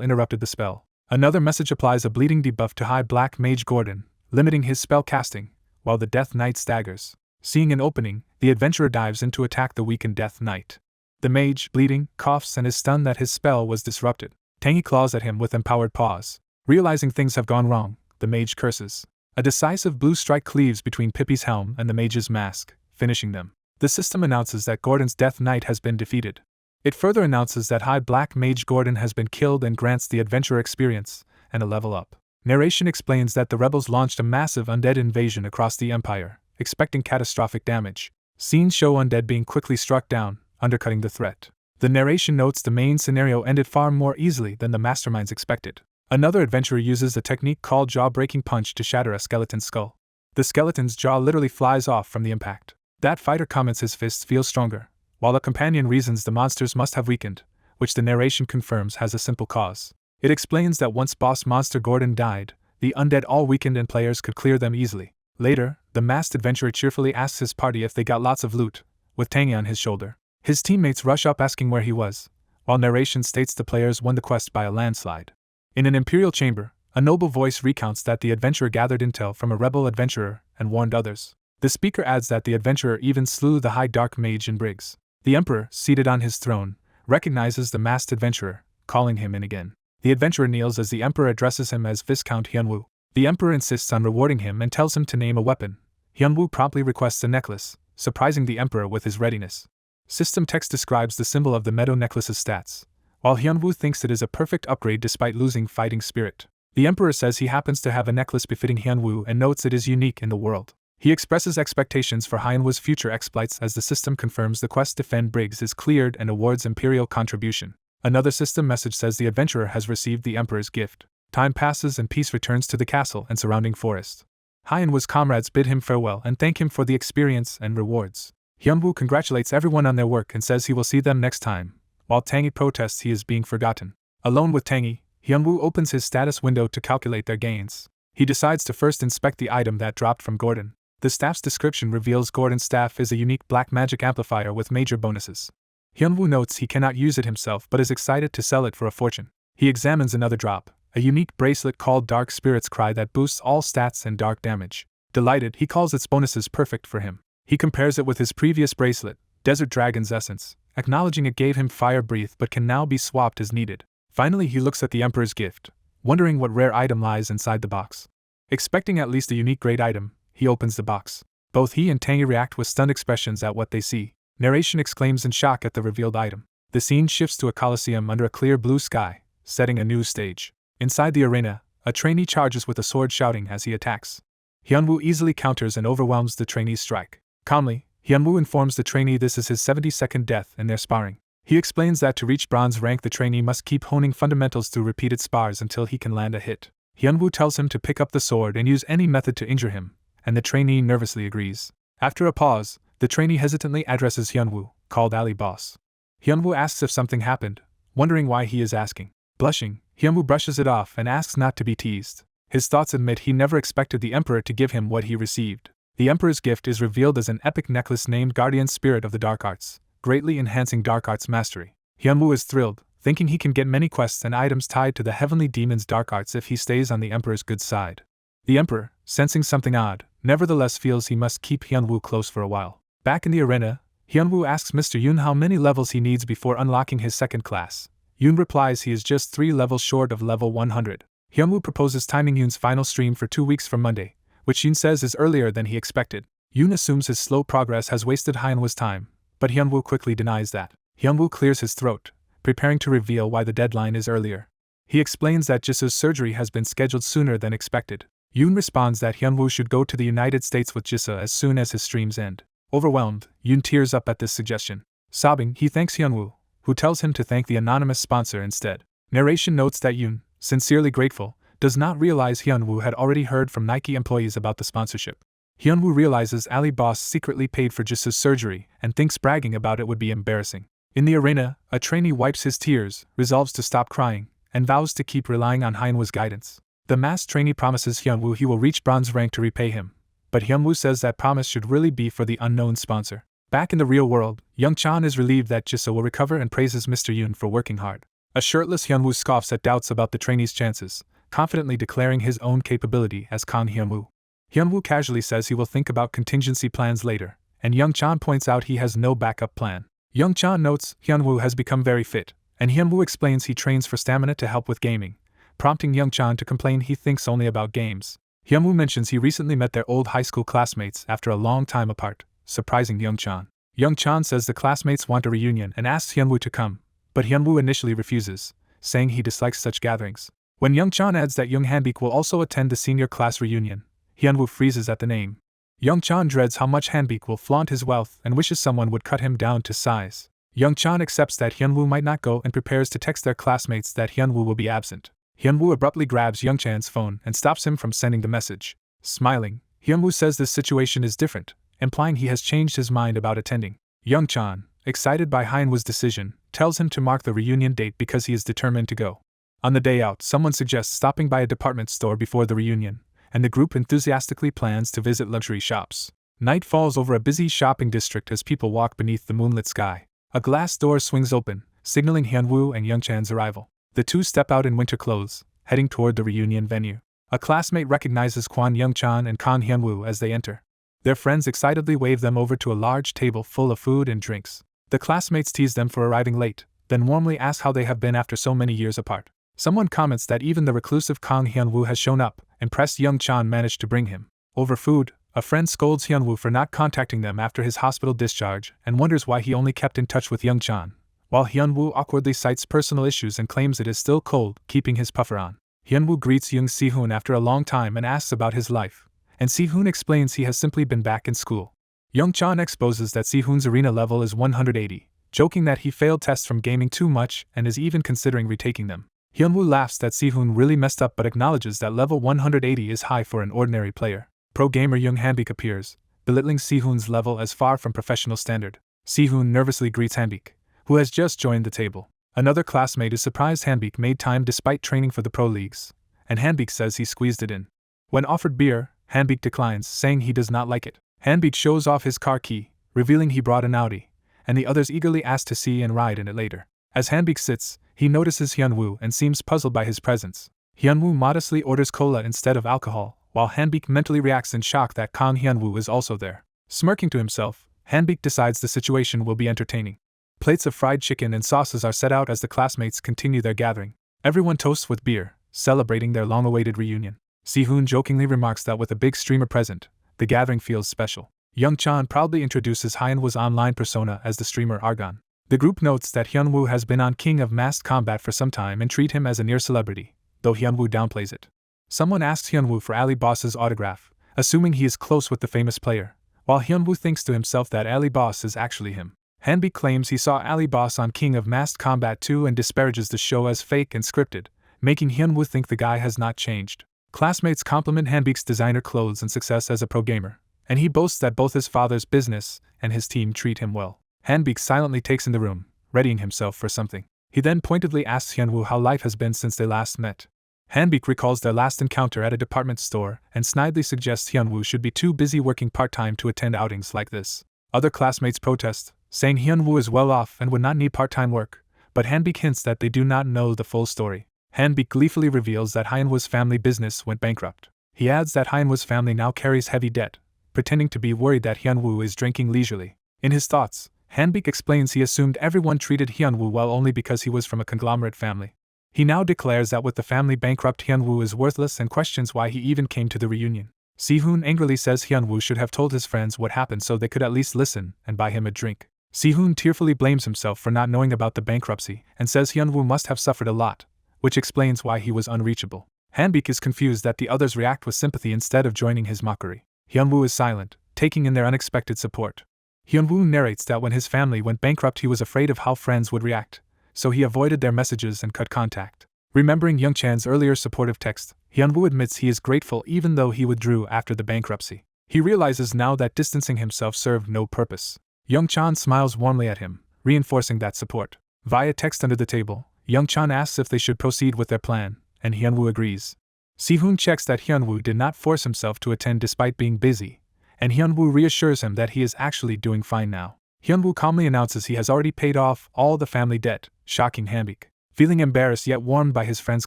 interrupted the spell. Another message applies a bleeding debuff to High Black Mage Gordon, limiting his spell casting, while the Death Knight staggers. Seeing an opening, the adventurer dives in to attack the weakened Death Knight. The mage, bleeding, coughs and is stunned that his spell was disrupted. Tangy claws at him with empowered paws. Realizing things have gone wrong, the mage curses. A decisive blue strike cleaves between Pippi's helm and the mage's mask, finishing them. The system announces that Gordon's Death Knight has been defeated. It further announces that High Black Mage Gordon has been killed and grants the adventurer experience and a level up. Narration explains that the rebels launched a massive undead invasion across the Empire, expecting catastrophic damage. Scenes show undead being quickly struck down, undercutting the threat. The narration notes the main scenario ended far more easily than the masterminds expected. Another adventurer uses a technique called jaw-breaking punch to shatter a skeleton's skull. The skeleton's jaw literally flies off from the impact. That fighter comments his fists feel stronger, while a companion reasons the monsters must have weakened, which the narration confirms has a simple cause. It explains that once boss monster Gordon died, the undead all weakened and players could clear them easily. Later, the masked adventurer cheerfully asks his party if they got lots of loot, with Tangy on his shoulder. His teammates rush up asking where he was, while narration states the players won the quest by a landslide. In an imperial chamber, a noble voice recounts that the adventurer gathered intel from a rebel adventurer and warned others. The speaker adds that the adventurer even slew the high dark mage in Briggs. The emperor, seated on his throne, recognizes the masked adventurer, calling him in again. The adventurer kneels as the emperor addresses him as Viscount Hyunwoo. The emperor insists on rewarding him and tells him to name a weapon. Hyunwoo promptly requests a necklace, surprising the emperor with his readiness. System text describes the symbol of the meadow necklace's stats, while Hyunwoo thinks it is a perfect upgrade despite losing fighting spirit. The emperor says he happens to have a necklace befitting Hyunwoo and notes it is unique in the world. He expresses expectations for Hyunwoo's future exploits as the system confirms the quest Defend Briggs is cleared and awards imperial contribution. Another system message says the adventurer has received the emperor's gift. Time passes and peace returns to the castle and surrounding forest. Hyunwoo's comrades bid him farewell and thank him for the experience and rewards. Hyunwoo congratulates everyone on their work and says he will see them next time, while Tangy protests he is being forgotten. Alone with Tangy, Hyunwoo opens his status window to calculate their gains. He decides to first inspect the item that dropped from Gordon. The staff's description reveals Gordon's staff is a unique black magic amplifier with major bonuses. Hyunwoo notes he cannot use it himself but is excited to sell it for a fortune. He examines another drop, a unique bracelet called Dark Spirit's Cry that boosts all stats and dark damage. Delighted, he calls its bonuses perfect for him. He compares it with his previous bracelet, Desert Dragon's Essence, acknowledging it gave him fire breath but can now be swapped as needed. Finally, he looks at the Emperor's gift, wondering what rare item lies inside the box. Expecting at least a unique great item, he opens the box. Both he and Tangy react with stunned expressions at what they see. Narration exclaims in shock at the revealed item. The scene shifts to a coliseum under a clear blue sky, setting a new stage. Inside the arena, a trainee charges with a sword shouting as he attacks. Hyunwoo easily counters and overwhelms the trainee's strike. Calmly, Hyunwoo informs the trainee this is his 72nd death in their sparring. He explains that to reach bronze rank the trainee must keep honing fundamentals through repeated spars until he can land a hit. Hyunwoo tells him to pick up the sword and use any method to injure him, and the trainee nervously agrees. After a pause, the trainee hesitantly addresses Hyunwoo, called Ali Boss. Hyunwoo asks if something happened, wondering why he is asking. Blushing, Hyunwoo brushes it off and asks not to be teased. His thoughts admit he never expected the Emperor to give him what he received. The Emperor's gift is revealed as an epic necklace named Guardian Spirit of the Dark Arts, greatly enhancing Dark Arts mastery. Hyunwoo is thrilled, thinking he can get many quests and items tied to the heavenly demon's dark arts if he stays on the Emperor's good side. The Emperor, sensing something odd, nevertheless feels he must keep Hyunwoo close for a while. Back in the arena, Hyunwoo asks Mr. Yoon how many levels he needs before unlocking his second class. Yoon replies he is just 3 levels short of level 100. Hyunwoo proposes timing Yoon's final stream for 2 weeks from Monday, which Yoon says is earlier than he expected. Yoon assumes his slow progress has wasted Hyunwoo's time, but Hyunwoo quickly denies that. Hyunwoo clears his throat, preparing to reveal why the deadline is earlier. He explains that Jisoo's surgery has been scheduled sooner than expected. Yoon responds that Hyunwoo should go to the United States with Jisoo as soon as his streams end. Overwhelmed, Yoon tears up at this suggestion. Sobbing, he thanks Hyunwoo, who tells him to thank the anonymous sponsor instead. Narration notes that Yoon, sincerely grateful, does not realize Hyunwoo had already heard from Nike employees about the sponsorship. Hyunwoo realizes Ali Boss secretly paid for Jisoo's surgery and thinks bragging about it would be embarrassing. In the arena, a trainee wipes his tears, resolves to stop crying, and vows to keep relying on Hyunwoo's guidance. The masked trainee promises Hyunwoo he will reach bronze rank to repay him, but Hyunwoo says that promise should really be for the unknown sponsor. Back in the real world, Young Chan is relieved that Jisoo will recover and praises Mr. Yoon for working hard. A shirtless Hyunwoo scoffs at doubts about the trainee's chances, confidently declaring his own capability as Kan Hyunwoo. Hyunwoo casually says he will think about contingency plans later, and Young Chan points out he has no backup plan. Young Chan notes Hyunwoo has become very fit, and Hyunwoo explains he trains for stamina to help with gaming, prompting Youngchan to complain he thinks only about games. Hyunwoo mentions he recently met their old high school classmates after a long time apart, surprising Youngchan. Youngchan says the classmates want a reunion and asks Hyunwoo to come, but Hyunwoo initially refuses, saying he dislikes such gatherings. When Youngchan adds that Young Hanbik will also attend the senior class reunion, Hyunwoo freezes at the name. Youngchan dreads how much Hanbik will flaunt his wealth and wishes someone would cut him down to size. Youngchan accepts that Hyunwoo might not go and prepares to text their classmates that Hyunwoo will be absent. Hyunwoo abruptly grabs Youngchan's phone and stops him from sending the message. Smiling, Hyunwoo says this situation is different, implying he has changed his mind about attending. Youngchan, excited by Hyunwoo's decision, tells him to mark the reunion date because he is determined to go. On the day out, someone suggests stopping by a department store before the reunion, and the group enthusiastically plans to visit luxury shops. Night falls over a busy shopping district as people walk beneath the moonlit sky. A glass door swings open, signaling Hyunwoo and Youngchan's arrival. The two step out in winter clothes, heading toward the reunion venue. A classmate recognizes Kwon Youngchan and Kang Hyunwoo as they enter. Their friends excitedly wave them over to a large table full of food and drinks. The classmates tease them for arriving late, then warmly ask how they have been after so many years apart. Someone comments that even the reclusive Kang Hyunwoo has shown up, impressed Youngchan managed to bring him. Over food, a friend scolds Hyunwoo for not contacting them after his hospital discharge and wonders why he only kept in touch with Youngchan, while Hyunwoo awkwardly cites personal issues and claims it is still cold, keeping his puffer on. Hyunwoo greets Young Si-hoon after a long time and asks about his life, and Si-hoon explains he has simply been back in school. Youngchan exposes that Si-hoon's arena level is 180, joking that he failed tests from gaming too much and is even considering retaking them. Hyunwoo laughs that Si-hoon really messed up but acknowledges that level 180 is high for an ordinary player. Pro gamer Young Hanbik appears, belittling Si-hoon's level as far from professional standard. Si-hoon nervously greets Hanbik, who has just joined the table. Another classmate is surprised Hanbik made time despite training for the pro leagues, and Hanbik says he squeezed it in. When offered beer, Hanbik declines, saying he does not like it. Hanbik shows off his car key, revealing he brought an Audi, and the others eagerly ask to see and ride in it later. As Hanbik sits, he notices Hyunwoo and seems puzzled by his presence. Hyunwoo modestly orders cola instead of alcohol, while Hanbik mentally reacts in shock that Kang Hyunwoo is also there. Smirking to himself, Hanbik decides the situation will be entertaining. Plates of fried chicken and sauces are set out as the classmates continue their gathering. Everyone toasts with beer, celebrating their long-awaited reunion. Si-hoon jokingly remarks that with a big streamer present, the gathering feels special. Youngchan proudly introduces Hyunwoo's online persona as the streamer Argon. The group notes that Hyunwoo has been on King of Masked Combat for some time and treat him as a near celebrity, though Hyunwoo downplays it. Someone asks Hyunwoo for Ali Boss's autograph, assuming he is close with the famous player, while Hyunwoo thinks to himself that Ali Boss is actually him. Hanbik claims he saw Ali Boss on King of Masked Combat 2 and disparages the show as fake and scripted, making Hyunwoo think the guy has not changed. Classmates compliment Hanbik's designer clothes and success as a pro gamer, and he boasts that both his father's business and his team treat him well. Hanbik silently takes in the room, readying himself for something. He then pointedly asks Hyunwoo how life has been since they last met. Hanbik recalls their last encounter at a department store and snidely suggests Hyunwoo should be too busy working part-time to attend outings like this. Other classmates protest, saying Hyunwoo is well off and would not need part-time work, but Hanbik hints that they do not know the full story. Hanbik gleefully reveals that Hyunwoo's family business went bankrupt. He adds that Hyunwoo's family now carries heavy debt, pretending to be worried that Hyunwoo is drinking leisurely. In his thoughts, Hanbik explains he assumed everyone treated Hyunwoo well only because he was from a conglomerate family. He now declares that with the family bankrupt, Hyunwoo is worthless and questions why he even came to the reunion. Si-hoon angrily says Hyunwoo should have told his friends what happened so they could at least listen and buy him a drink. Si-hoon tearfully blames himself for not knowing about the bankruptcy and says Hyunwoo must have suffered a lot, which explains why he was unreachable. Hanbik is confused that the others react with sympathy instead of joining his mockery. Hyunwoo is silent, taking in their unexpected support. Hyunwoo narrates that when his family went bankrupt he was afraid of how friends would react, so he avoided their messages and cut contact. Remembering Youngchan's earlier supportive text, Hyunwoo admits he is grateful even though he withdrew after the bankruptcy. He realizes now that distancing himself served no purpose. Youngchan smiles warmly at him, reinforcing that support. Via text under the table, Youngchan asks if they should proceed with their plan, and Hyunwoo agrees. Si-hoon checks that Hyunwoo did not force himself to attend despite being busy, and Hyunwoo reassures him that he is actually doing fine now. Hyunwoo calmly announces he has already paid off all the family debt, shocking Hanbik. Feeling embarrassed yet warmed by his friend's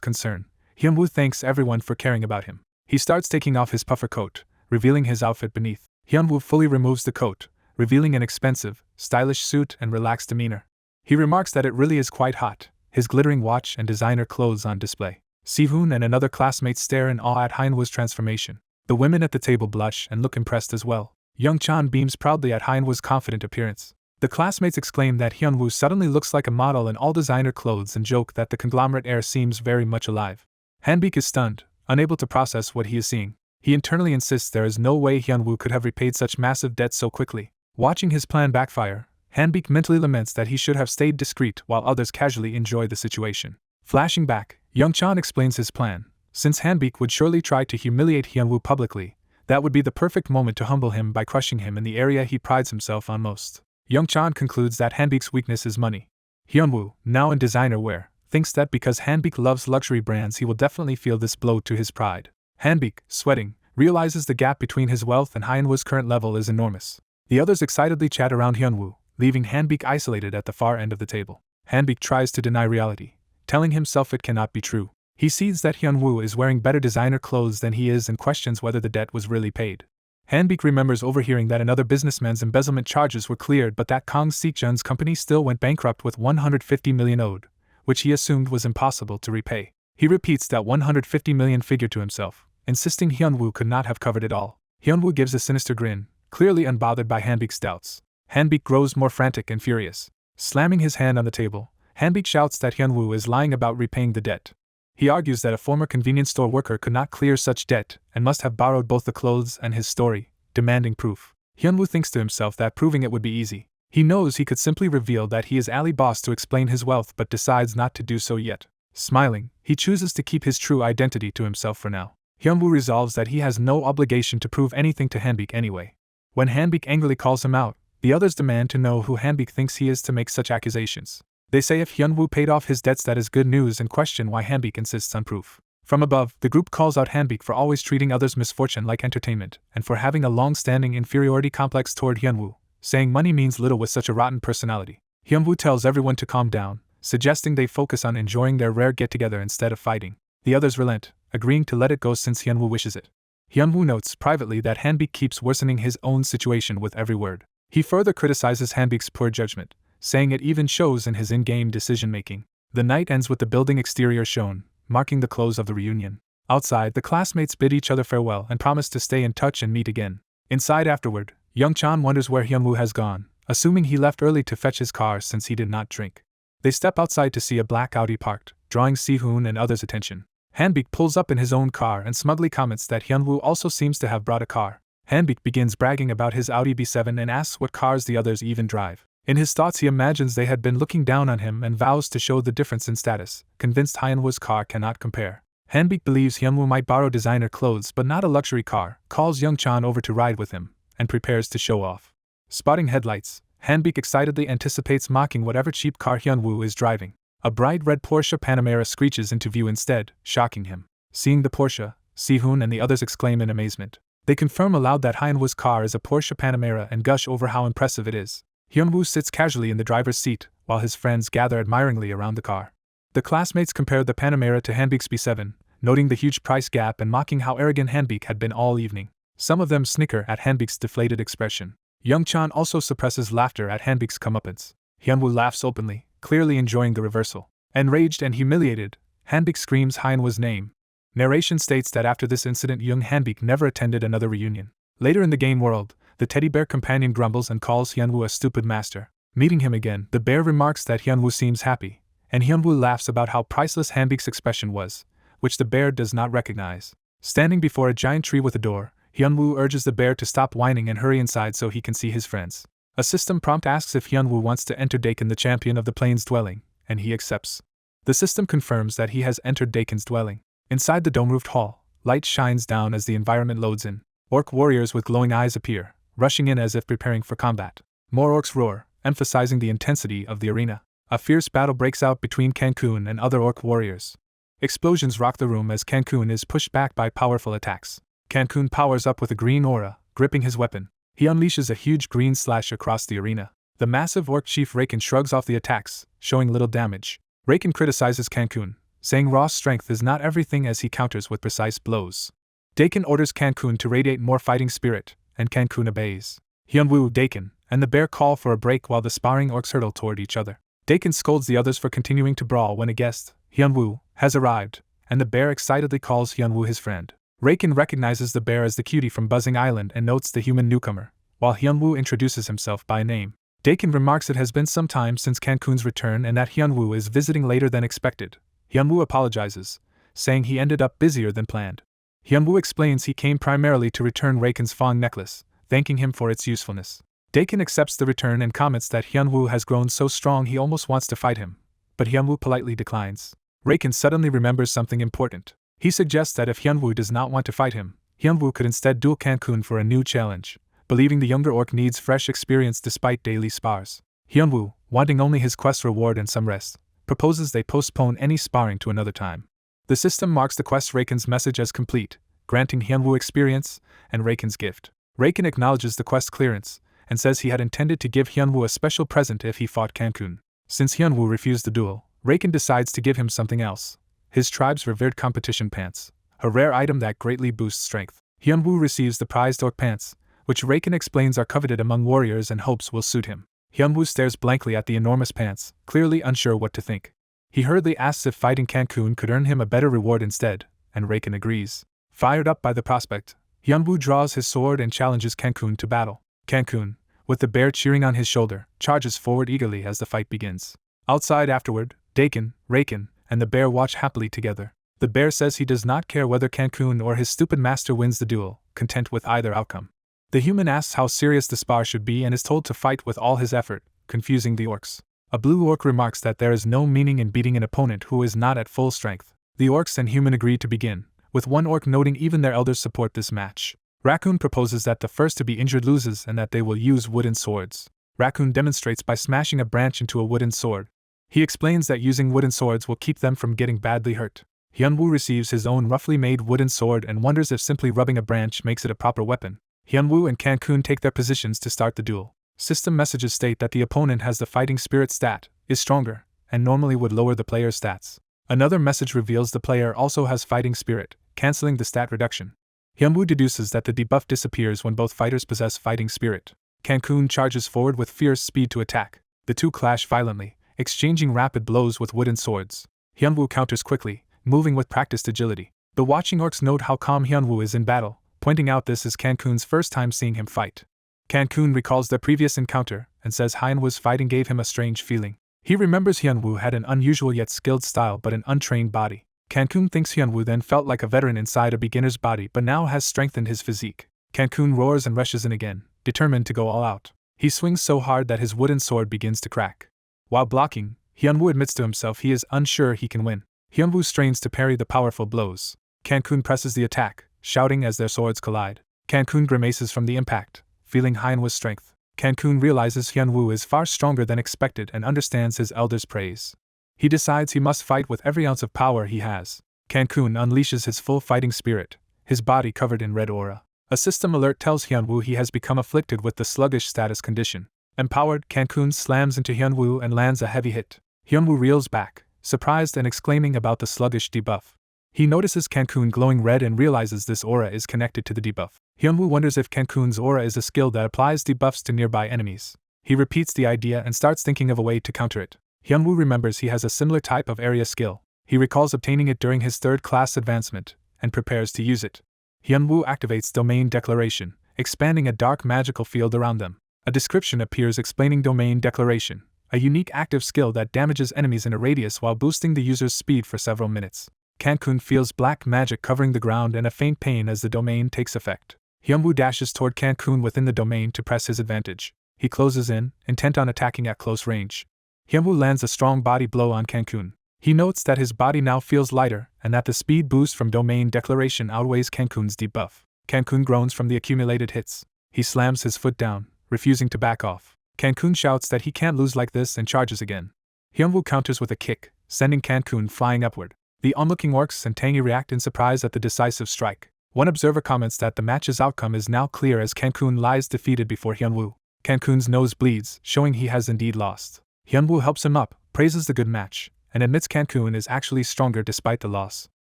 concern, Hyunwoo thanks everyone for caring about him. He starts taking off his puffer coat, revealing his outfit beneath. Hyunwoo fully removes the coat, revealing an expensive, stylish suit and relaxed demeanor. He remarks that it really is quite hot, his glittering watch and designer clothes on display. Si-hoon and another classmate stare in awe at Hyunwoo's transformation. The women at the table blush and look impressed as well. Young-chan beams proudly at Hyunwoo's confident appearance. The classmates exclaim that Hyunwoo suddenly looks like a model in all designer clothes and joke that the conglomerate air seems very much alive. Hanbik is stunned, unable to process what he is seeing. He internally insists there is no way Hyunwoo could have repaid such massive debts so quickly. Watching his plan backfire, Hanbik mentally laments that he should have stayed discreet while others casually enjoy the situation. Flashing back, Young-chan explains his plan. Since Hanbik would surely try to humiliate Hyunwoo publicly, that would be the perfect moment to humble him by crushing him in the area he prides himself on most. Young-chan concludes that Hanbik's weakness is money. Hyunwoo, now in designer wear, thinks that because Hanbik loves luxury brands he will definitely feel this blow to his pride. Hanbik, sweating, realizes the gap between his wealth and Hyunwoo's current level is enormous. The others excitedly chat around Hyunwoo, leaving Hanbik isolated at the far end of the table. Hanbik tries to deny reality, telling himself it cannot be true. He sees that Hyunwoo is wearing better designer clothes than he is and questions whether the debt was really paid. Hanbik remembers overhearing that another businessman's embezzlement charges were cleared but that Kang Sik-jun's company still went bankrupt with 150 million owed, which he assumed was impossible to repay. He repeats that 150 million figure to himself, insisting Hyunwoo could not have covered it all. Hyunwoo gives a sinister grin, clearly unbothered by Hanbik's doubts. Hanbik grows more frantic and furious. Slamming his hand on the table, Hanbik shouts that Hyunwoo is lying about repaying the debt. He argues that a former convenience store worker could not clear such debt and must have borrowed both the clothes and his story, demanding proof. Hyunwoo thinks to himself that proving it would be easy. He knows he could simply reveal that he is Ali Boss to explain his wealth but decides not to do so yet. Smiling, he chooses to keep his true identity to himself for now. Hyunwoo resolves that he has no obligation to prove anything to Hanbik anyway. When Hanbik angrily calls him out, the others demand to know who Hanbik thinks he is to make such accusations. They say if Hyunwoo paid off his debts that is good news and question why Hanbik insists on proof. From above, the group calls out Hanbik for always treating others' misfortune like entertainment, and for having a long-standing inferiority complex toward Hyunwoo, saying money means little with such a rotten personality. Hyunwoo tells everyone to calm down, suggesting they focus on enjoying their rare get-together instead of fighting. The others relent, agreeing to let it go since Hyunwoo wishes it. Hyunwoo notes privately that Hanbik keeps worsening his own situation with every word. He further criticizes Hanbik's poor judgment, saying it even shows in his in-game decision-making. The night ends with the building exterior shown, marking the close of the reunion. Outside, the classmates bid each other farewell and promise to stay in touch and meet again. Inside afterward, Young-chan wonders where Hyunwoo has gone, assuming he left early to fetch his car since he did not drink. They step outside to see a black Audi parked, drawing Si-hoon and others' attention. Hanbik pulls up in his own car and smugly comments that Hyunwoo also seems to have brought a car. Hanbik begins bragging about his Audi B7 and asks what cars the others even drive. In his thoughts he imagines they had been looking down on him and vows to show the difference in status, convinced Hyunwoo's car cannot compare. Hanbik believes Hyunwoo might borrow designer clothes but not a luxury car, calls Young-chan over to ride with him, and prepares to show off. Spotting headlights, Hanbik excitedly anticipates mocking whatever cheap car Hyunwoo is driving. A bright red Porsche Panamera screeches into view instead, shocking him. Seeing the Porsche, Si-hoon and the others exclaim in amazement. They confirm aloud that Hyunwoo's car is a Porsche Panamera and gush over how impressive it is. Hyunwoo sits casually in the driver's seat, while his friends gather admiringly around the car. The classmates compare the Panamera to Hanbik's B7, noting the huge price gap and mocking how arrogant Hanbik had been all evening. Some of them snicker at Hanbik's deflated expression. Young-chan also suppresses laughter at Hanbik's comeuppance. Hyunwoo laughs openly, clearly enjoying the reversal. Enraged and humiliated, Hanbik screams Hyunwoo's name. Narration states that after this incident young Hanbik never attended another reunion. Later in the game world, the teddy bear companion grumbles and calls Hyunwoo a stupid master. Meeting him again, the bear remarks that Hyunwoo seems happy, and Hyunwoo laughs about how priceless Hanbik's expression was, which the bear does not recognize. Standing before a giant tree with a door, Hyunwoo urges the bear to stop whining and hurry inside so he can see his friends. A system prompt asks if Hyunwoo wants to enter Dakin, the champion of the plains dwelling, and he accepts. The system confirms that he has entered Dakin's dwelling. Inside the dome-roofed hall, light shines down as the environment loads in. Orc warriors with glowing eyes appear, rushing in as if preparing for combat. More orcs roar, emphasizing the intensity of the arena. A fierce battle breaks out between Cancun and other orc warriors. Explosions rock the room as Cancun is pushed back by powerful attacks. Cancun powers up with a green aura, gripping his weapon. He unleashes a huge green slash across the arena. The massive orc chief Raken shrugs off the attacks, showing little damage. Raken criticizes Cancun, saying raw strength is not everything as he counters with precise blows. Dakin orders Cancun to radiate more fighting spirit, and Cancun obeys. Hyunwoo, Dakin, and the bear call for a break while the sparring orcs hurtle toward each other. Dakin scolds the others for continuing to brawl when a guest, Hyunwoo, has arrived, and the bear excitedly calls Hyunwoo his friend. Raken recognizes the bear as the cutie from Buzzing Island and notes the human newcomer, while Hyunwoo introduces himself by name. Dakin remarks it has been some time since Kankun's return and that Hyunwoo is visiting later than expected. Hyunwoo apologizes, saying he ended up busier than planned. Hyunwoo explains he came primarily to return Raken's fawn necklace, thanking him for its usefulness. Dakin accepts the return and comments that Hyunwoo has grown so strong he almost wants to fight him, but Hyunwoo politely declines. Raken suddenly remembers something important. He suggests that if Hyunwoo does not want to fight him, Hyunwoo could instead duel Kankun for a new challenge, believing the younger orc needs fresh experience despite daily spars. Hyunwoo, wanting only his quest reward and some rest, proposes they postpone any sparring to another time. The system marks the quest Raken's message as complete, granting Hyunwoo experience and Raken's gift. Raken acknowledges the quest clearance, and says he had intended to give Hyunwoo a special present if he fought Kankun. Since Hyunwoo refused the duel, Raken decides to give him something else: his tribe's revered competition pants, a rare item that greatly boosts strength. Hyunwoo receives the prized orc pants, which Raken explains are coveted among warriors and hopes will suit him. Hyunwoo stares blankly at the enormous pants, clearly unsure what to think. He hurriedly asks if fighting Kankun could earn him a better reward instead, and Raken agrees. Fired up by the prospect, Hyunwoo draws his sword and challenges Kankun to battle. Kankun, with the bear cheering on his shoulder, charges forward eagerly as the fight begins. Outside afterward, Dakin, Raken, and the bear watch happily together. The bear says he does not care whether Kankun or his stupid master wins the duel, content with either outcome. The human asks how serious the spar should be and is told to fight with all his effort, confusing the orcs. A blue orc remarks that there is no meaning in beating an opponent who is not at full strength. The orcs and human agree to begin, with one orc noting even their elders support this match. Raccoon proposes that the first to be injured loses and that they will use wooden swords. Raccoon demonstrates by smashing a branch into a wooden sword. He explains that using wooden swords will keep them from getting badly hurt. Hyunwoo receives his own roughly made wooden sword and wonders if simply rubbing a branch makes it a proper weapon. Hyunwoo and Kankun take their positions to start the duel. System messages state that the opponent has the fighting spirit stat, is stronger, and normally would lower the player's stats. Another message reveals the player also has fighting spirit, cancelling the stat reduction. Hyunwoo deduces that the debuff disappears when both fighters possess fighting spirit. Kankun charges forward with fierce speed to attack. The two clash violently, exchanging rapid blows with wooden swords. Hyunwoo counters quickly, moving with practiced agility. The watching orcs note how calm Hyunwoo is in battle, pointing out this is Kankun's first time seeing him fight. Kankun recalls their previous encounter and says Hyunwoo's fighting gave him a strange feeling. He remembers Hyunwoo had an unusual yet skilled style but an untrained body. Kankun thinks Hyunwoo then felt like a veteran inside a beginner's body but now has strengthened his physique. Kankun roars and rushes in again, determined to go all out. He swings so hard that his wooden sword begins to crack. While blocking, Hyunwoo admits to himself he is unsure he can win. Hyunwoo strains to parry the powerful blows. Kankun presses the attack, shouting as their swords collide. Kankun grimaces from the impact, feeling Hyunwoo's strength. Kankun realizes Hyunwoo is far stronger than expected and understands his elder's praise. He decides he must fight with every ounce of power he has. Kankun unleashes his full fighting spirit, his body covered in red aura. A system alert tells Hyunwoo he has become afflicted with the sluggish status condition. Empowered, Kankun slams into Hyunwoo and lands a heavy hit. Hyunwoo reels back, surprised and exclaiming about the sluggish debuff. He notices Kankun glowing red and realizes this aura is connected to the debuff. Hyunwoo wonders if Kankun's aura is a skill that applies debuffs to nearby enemies. He repeats the idea and starts thinking of a way to counter it. Hyunwoo remembers he has a similar type of area skill. He recalls obtaining it during his third-class advancement, and prepares to use it. Hyunwoo activates Domain Declaration, expanding a dark magical field around them. A description appears explaining Domain Declaration, a unique active skill that damages enemies in a radius while boosting the user's speed for several minutes. Kankun feels black magic covering the ground and a faint pain as the domain takes effect. Hyunwoo dashes toward Kankun within the domain to press his advantage. He closes in, intent on attacking at close range. Hyunwoo lands a strong body blow on Kankun. He notes that his body now feels lighter and that the speed boost from Domain Declaration outweighs Kankun's debuff. Kankun groans from the accumulated hits. He slams his foot down, refusing to back off. Kankun shouts that he can't lose like this and charges again. Hyunwoo counters with a kick, sending Kankun flying upward. The onlooking orcs and Tangi react in surprise at the decisive strike. One observer comments that the match's outcome is now clear as Kankun lies defeated before Hyunwoo. Kankun's nose bleeds, showing he has indeed lost. Hyunwoo helps him up, praises the good match, and admits Kankun is actually stronger despite the loss.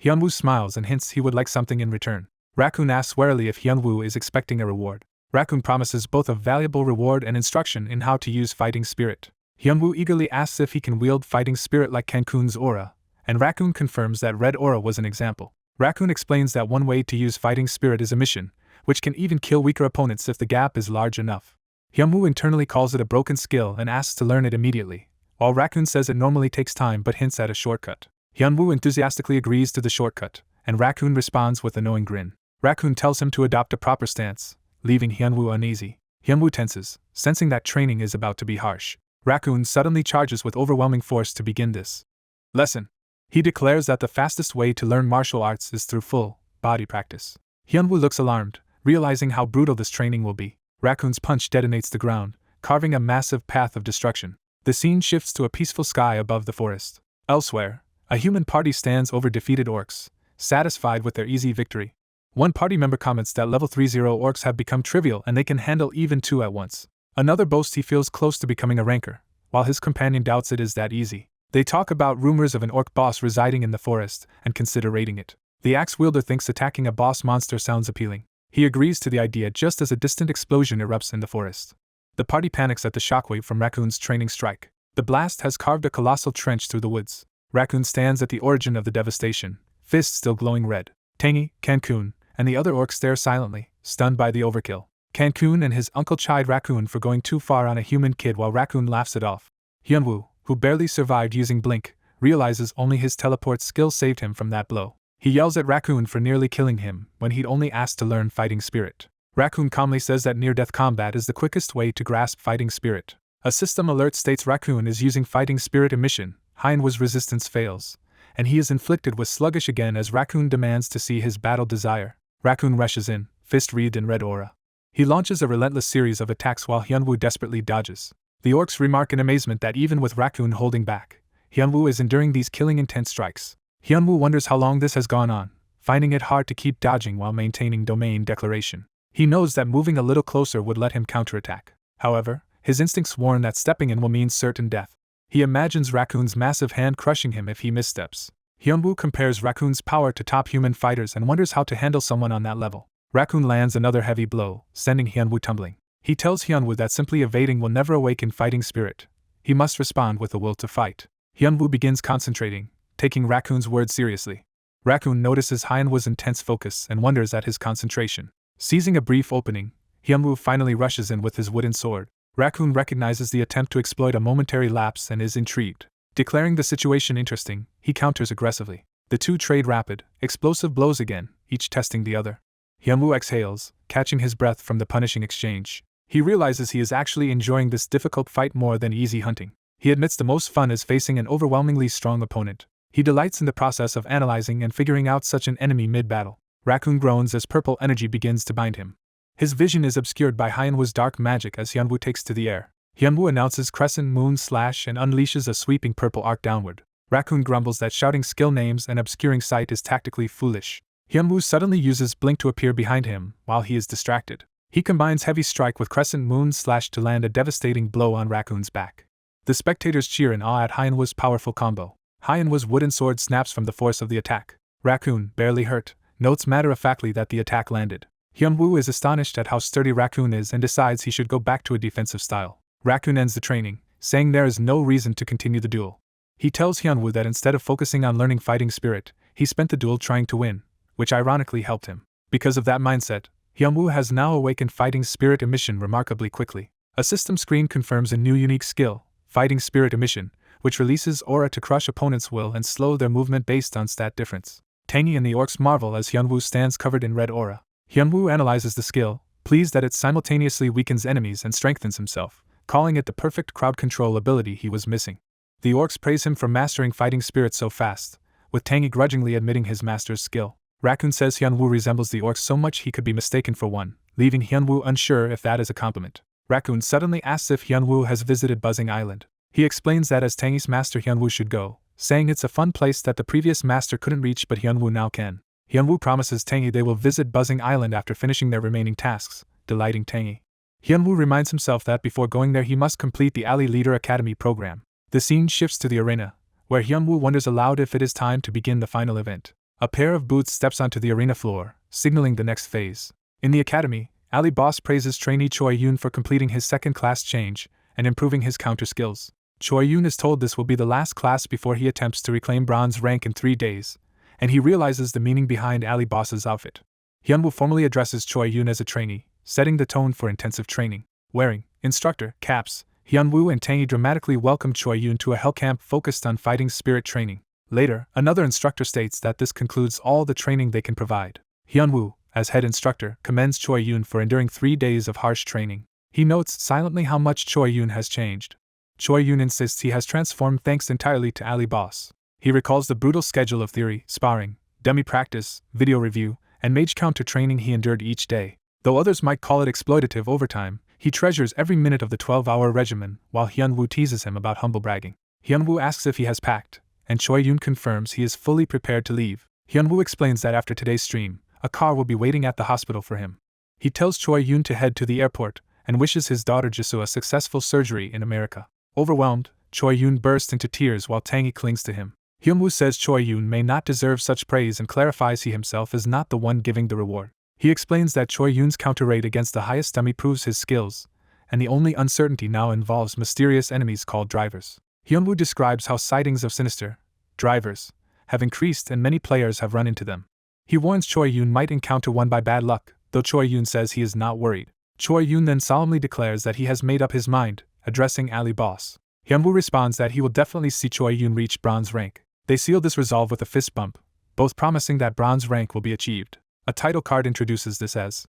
Hyunwoo smiles and hints he would like something in return. Raccoon asks warily if Hyunwoo is expecting a reward. Raccoon promises both a valuable reward and instruction in how to use fighting spirit. Hyunwoo eagerly asks if he can wield fighting spirit like Kankun's aura, and Raccoon confirms that red aura was an example. Raccoon explains that one way to use fighting spirit is emission, which can even kill weaker opponents if the gap is large enough. Hyunwoo internally calls it a broken skill and asks to learn it immediately, while Raccoon says it normally takes time but hints at a shortcut. Hyunwoo enthusiastically agrees to the shortcut, and Raccoon responds with a knowing grin. Raccoon tells him to adopt a proper stance, leaving Hyunwoo uneasy. Hyunwoo tenses, sensing that training is about to be harsh. Raccoon suddenly charges with overwhelming force to begin this lesson. He declares that the fastest way to learn martial arts is through full body practice. Hyunwoo looks alarmed, realizing how brutal this training will be. Raccoon's punch detonates the ground, carving a massive path of destruction. The scene shifts to a peaceful sky above the forest. Elsewhere, a human party stands over defeated orcs, satisfied with their easy victory. One party member comments that level 30 orcs have become trivial and they can handle even 2 at once. Another boasts he feels close to becoming a ranker, while his companion doubts it is that easy. They talk about rumors of an orc boss residing in the forest and consider raiding it. The axe wielder thinks attacking a boss monster sounds appealing. He agrees to the idea just as a distant explosion erupts in the forest. The party panics at the shockwave from Raccoon's training strike. The blast has carved a colossal trench through the woods. Raccoon stands at the origin of the devastation, fist still glowing red. Tangy, Cancun, and the other orcs stare silently, stunned by the overkill. Cancun and his uncle chide Raccoon for going too far on a human kid while Raccoon laughs it off. Hyunwoo, who barely survived using Blink, realizes only his teleport skill saved him from that blow. He yells at Raccoon for nearly killing him when he'd only asked to learn fighting spirit. Raccoon calmly says that near-death combat is the quickest way to grasp fighting spirit. A system alert states Raccoon is using fighting spirit emission. Hyunwoo's resistance fails, and he is inflicted with sluggish again as Raccoon demands to see his battle desire. Raccoon rushes in, fist wreathed in red aura. He launches a relentless series of attacks while Hyunwoo desperately dodges. The orcs remark in amazement that even with Raccoon holding back, Hyunwoo is enduring these killing intense strikes. Hyunwoo wonders how long this has gone on, finding it hard to keep dodging while maintaining domain declaration. He knows that moving a little closer would let him counterattack. However, his instincts warn that stepping in will mean certain death. He imagines Raccoon's massive hand crushing him if he missteps. Hyunwoo compares Raccoon's power to top human fighters and wonders how to handle someone on that level. Raccoon lands another heavy blow, sending Hyunwoo tumbling. He tells Hyunwoo that simply evading will never awaken fighting spirit. He must respond with a will to fight. Hyunwoo begins concentrating, taking Raccoon's words seriously. Raccoon notices Hyunwoo's intense focus and wonders at his concentration. Seizing a brief opening, Hyunwoo finally rushes in with his wooden sword. Raccoon recognizes the attempt to exploit a momentary lapse and is intrigued. Declaring the situation interesting, he counters aggressively. The two trade rapid, explosive blows again, each testing the other. Hyunwoo exhales, catching his breath from the punishing exchange. He realizes he is actually enjoying this difficult fight more than easy hunting. He admits the most fun is facing an overwhelmingly strong opponent. He delights in the process of analyzing and figuring out such an enemy mid-battle. Raccoon groans as purple energy begins to bind him. His vision is obscured by Hyunwoo's dark magic as Hyunwoo takes to the air. Hyunwoo announces Crescent Moon Slash and unleashes a sweeping purple arc downward. Raccoon grumbles that shouting skill names and obscuring sight is tactically foolish. Hyunwoo suddenly uses Blink to appear behind him while he is distracted. He combines Heavy Strike with Crescent Moon Slash to land a devastating blow on Raccoon's back. The spectators cheer in awe at Hyunwoo's powerful combo. Hyunwoo's wooden sword snaps from the force of the attack. Raccoon, barely hurt, notes matter-of-factly that the attack landed. Hyunwoo is astonished at how sturdy Raccoon is and decides he should go back to a defensive style. Raccoon ends the training, saying there is no reason to continue the duel. He tells Hyunwoo that instead of focusing on learning fighting spirit, he spent the duel trying to win, which ironically helped him. Because of that mindset, Hyunwoo has now awakened fighting spirit emission remarkably quickly. A system screen confirms a new unique skill, fighting spirit emission, which releases aura to crush opponents' will and slow their movement based on stat difference. Tangy and the orcs marvel as Hyunwoo stands covered in red aura. Hyunwoo analyzes the skill, pleased that it simultaneously weakens enemies and strengthens himself, calling it the perfect crowd control ability he was missing. The orcs praise him for mastering fighting spirit so fast, with Tangy grudgingly admitting his master's skill. Raccoon says Hyunwoo resembles the orcs so much he could be mistaken for one, leaving Hyunwoo unsure if that is a compliment. Raccoon suddenly asks if Hyunwoo has visited Buzzing Island. He explains that as Tangy's master Hyunwoo should go, saying it's a fun place that the previous master couldn't reach but Hyunwoo now can. Hyunwoo promises Tangy they will visit Buzzing Island after finishing their remaining tasks, delighting Tangy. Hyunwoo reminds himself that before going there he must complete the Alley Leader Academy program. The scene shifts to the arena, where Hyunwoo wonders aloud if it is time to begin the final event. A pair of boots steps onto the arena floor, signaling the next phase. In the academy, Alley Boss praises trainee Choi Yoon for completing his second class change and improving his counter skills. Choi Yoon is told this will be the last class before he attempts to reclaim bronze rank in 3 days, and he realizes the meaning behind Ali Boss's outfit. Hyunwoo formally addresses Choi Yoon as a trainee, setting the tone for intensive training. Wearing instructor caps, Hyunwoo and Tangi dramatically welcome Choi Yoon to a hell camp focused on fighting spirit training. Later, another instructor states that this concludes all the training they can provide. Hyunwoo, as head instructor, commends Choi Yoon for enduring 3 days of harsh training. He notes silently how much Choi Yoon has changed. Choi Yoon insists he has transformed thanks entirely to Ali Boss. He recalls the brutal schedule of theory, sparring, dummy practice, video review, and mage counter training he endured each day. Though others might call it exploitative overtime, he treasures every minute of the 12-hour regimen, while Hyunwoo teases him about humble bragging. Hyunwoo asks if he has packed, and Choi Yoon confirms he is fully prepared to leave. Hyunwoo explains that after today's stream, a car will be waiting at the hospital for him. He tells Choi Yoon to head to the airport, and wishes his daughter Jisoo a successful surgery in America. Overwhelmed, Choi Yoon bursts into tears while Tangi clings to him. Hyunwoo says Choi Yoon may not deserve such praise and clarifies he himself is not the one giving the reward. He explains that Choi Yoon's counter rate against the highest dummy proves his skills, and the only uncertainty now involves mysterious enemies called drivers. Hyunwoo describes how sightings of sinister drivers have increased and many players have run into them. He warns Choi Yoon might encounter one by bad luck, though Choi Yoon says he is not worried. Choi Yoon then solemnly declares that he has made up his mind, addressing Ali Boss. Hyunwoo responds that he will definitely see Choi Yoon reach bronze rank. They seal this resolve with a fist bump, both promising that bronze rank will be achieved. A title card introduces this as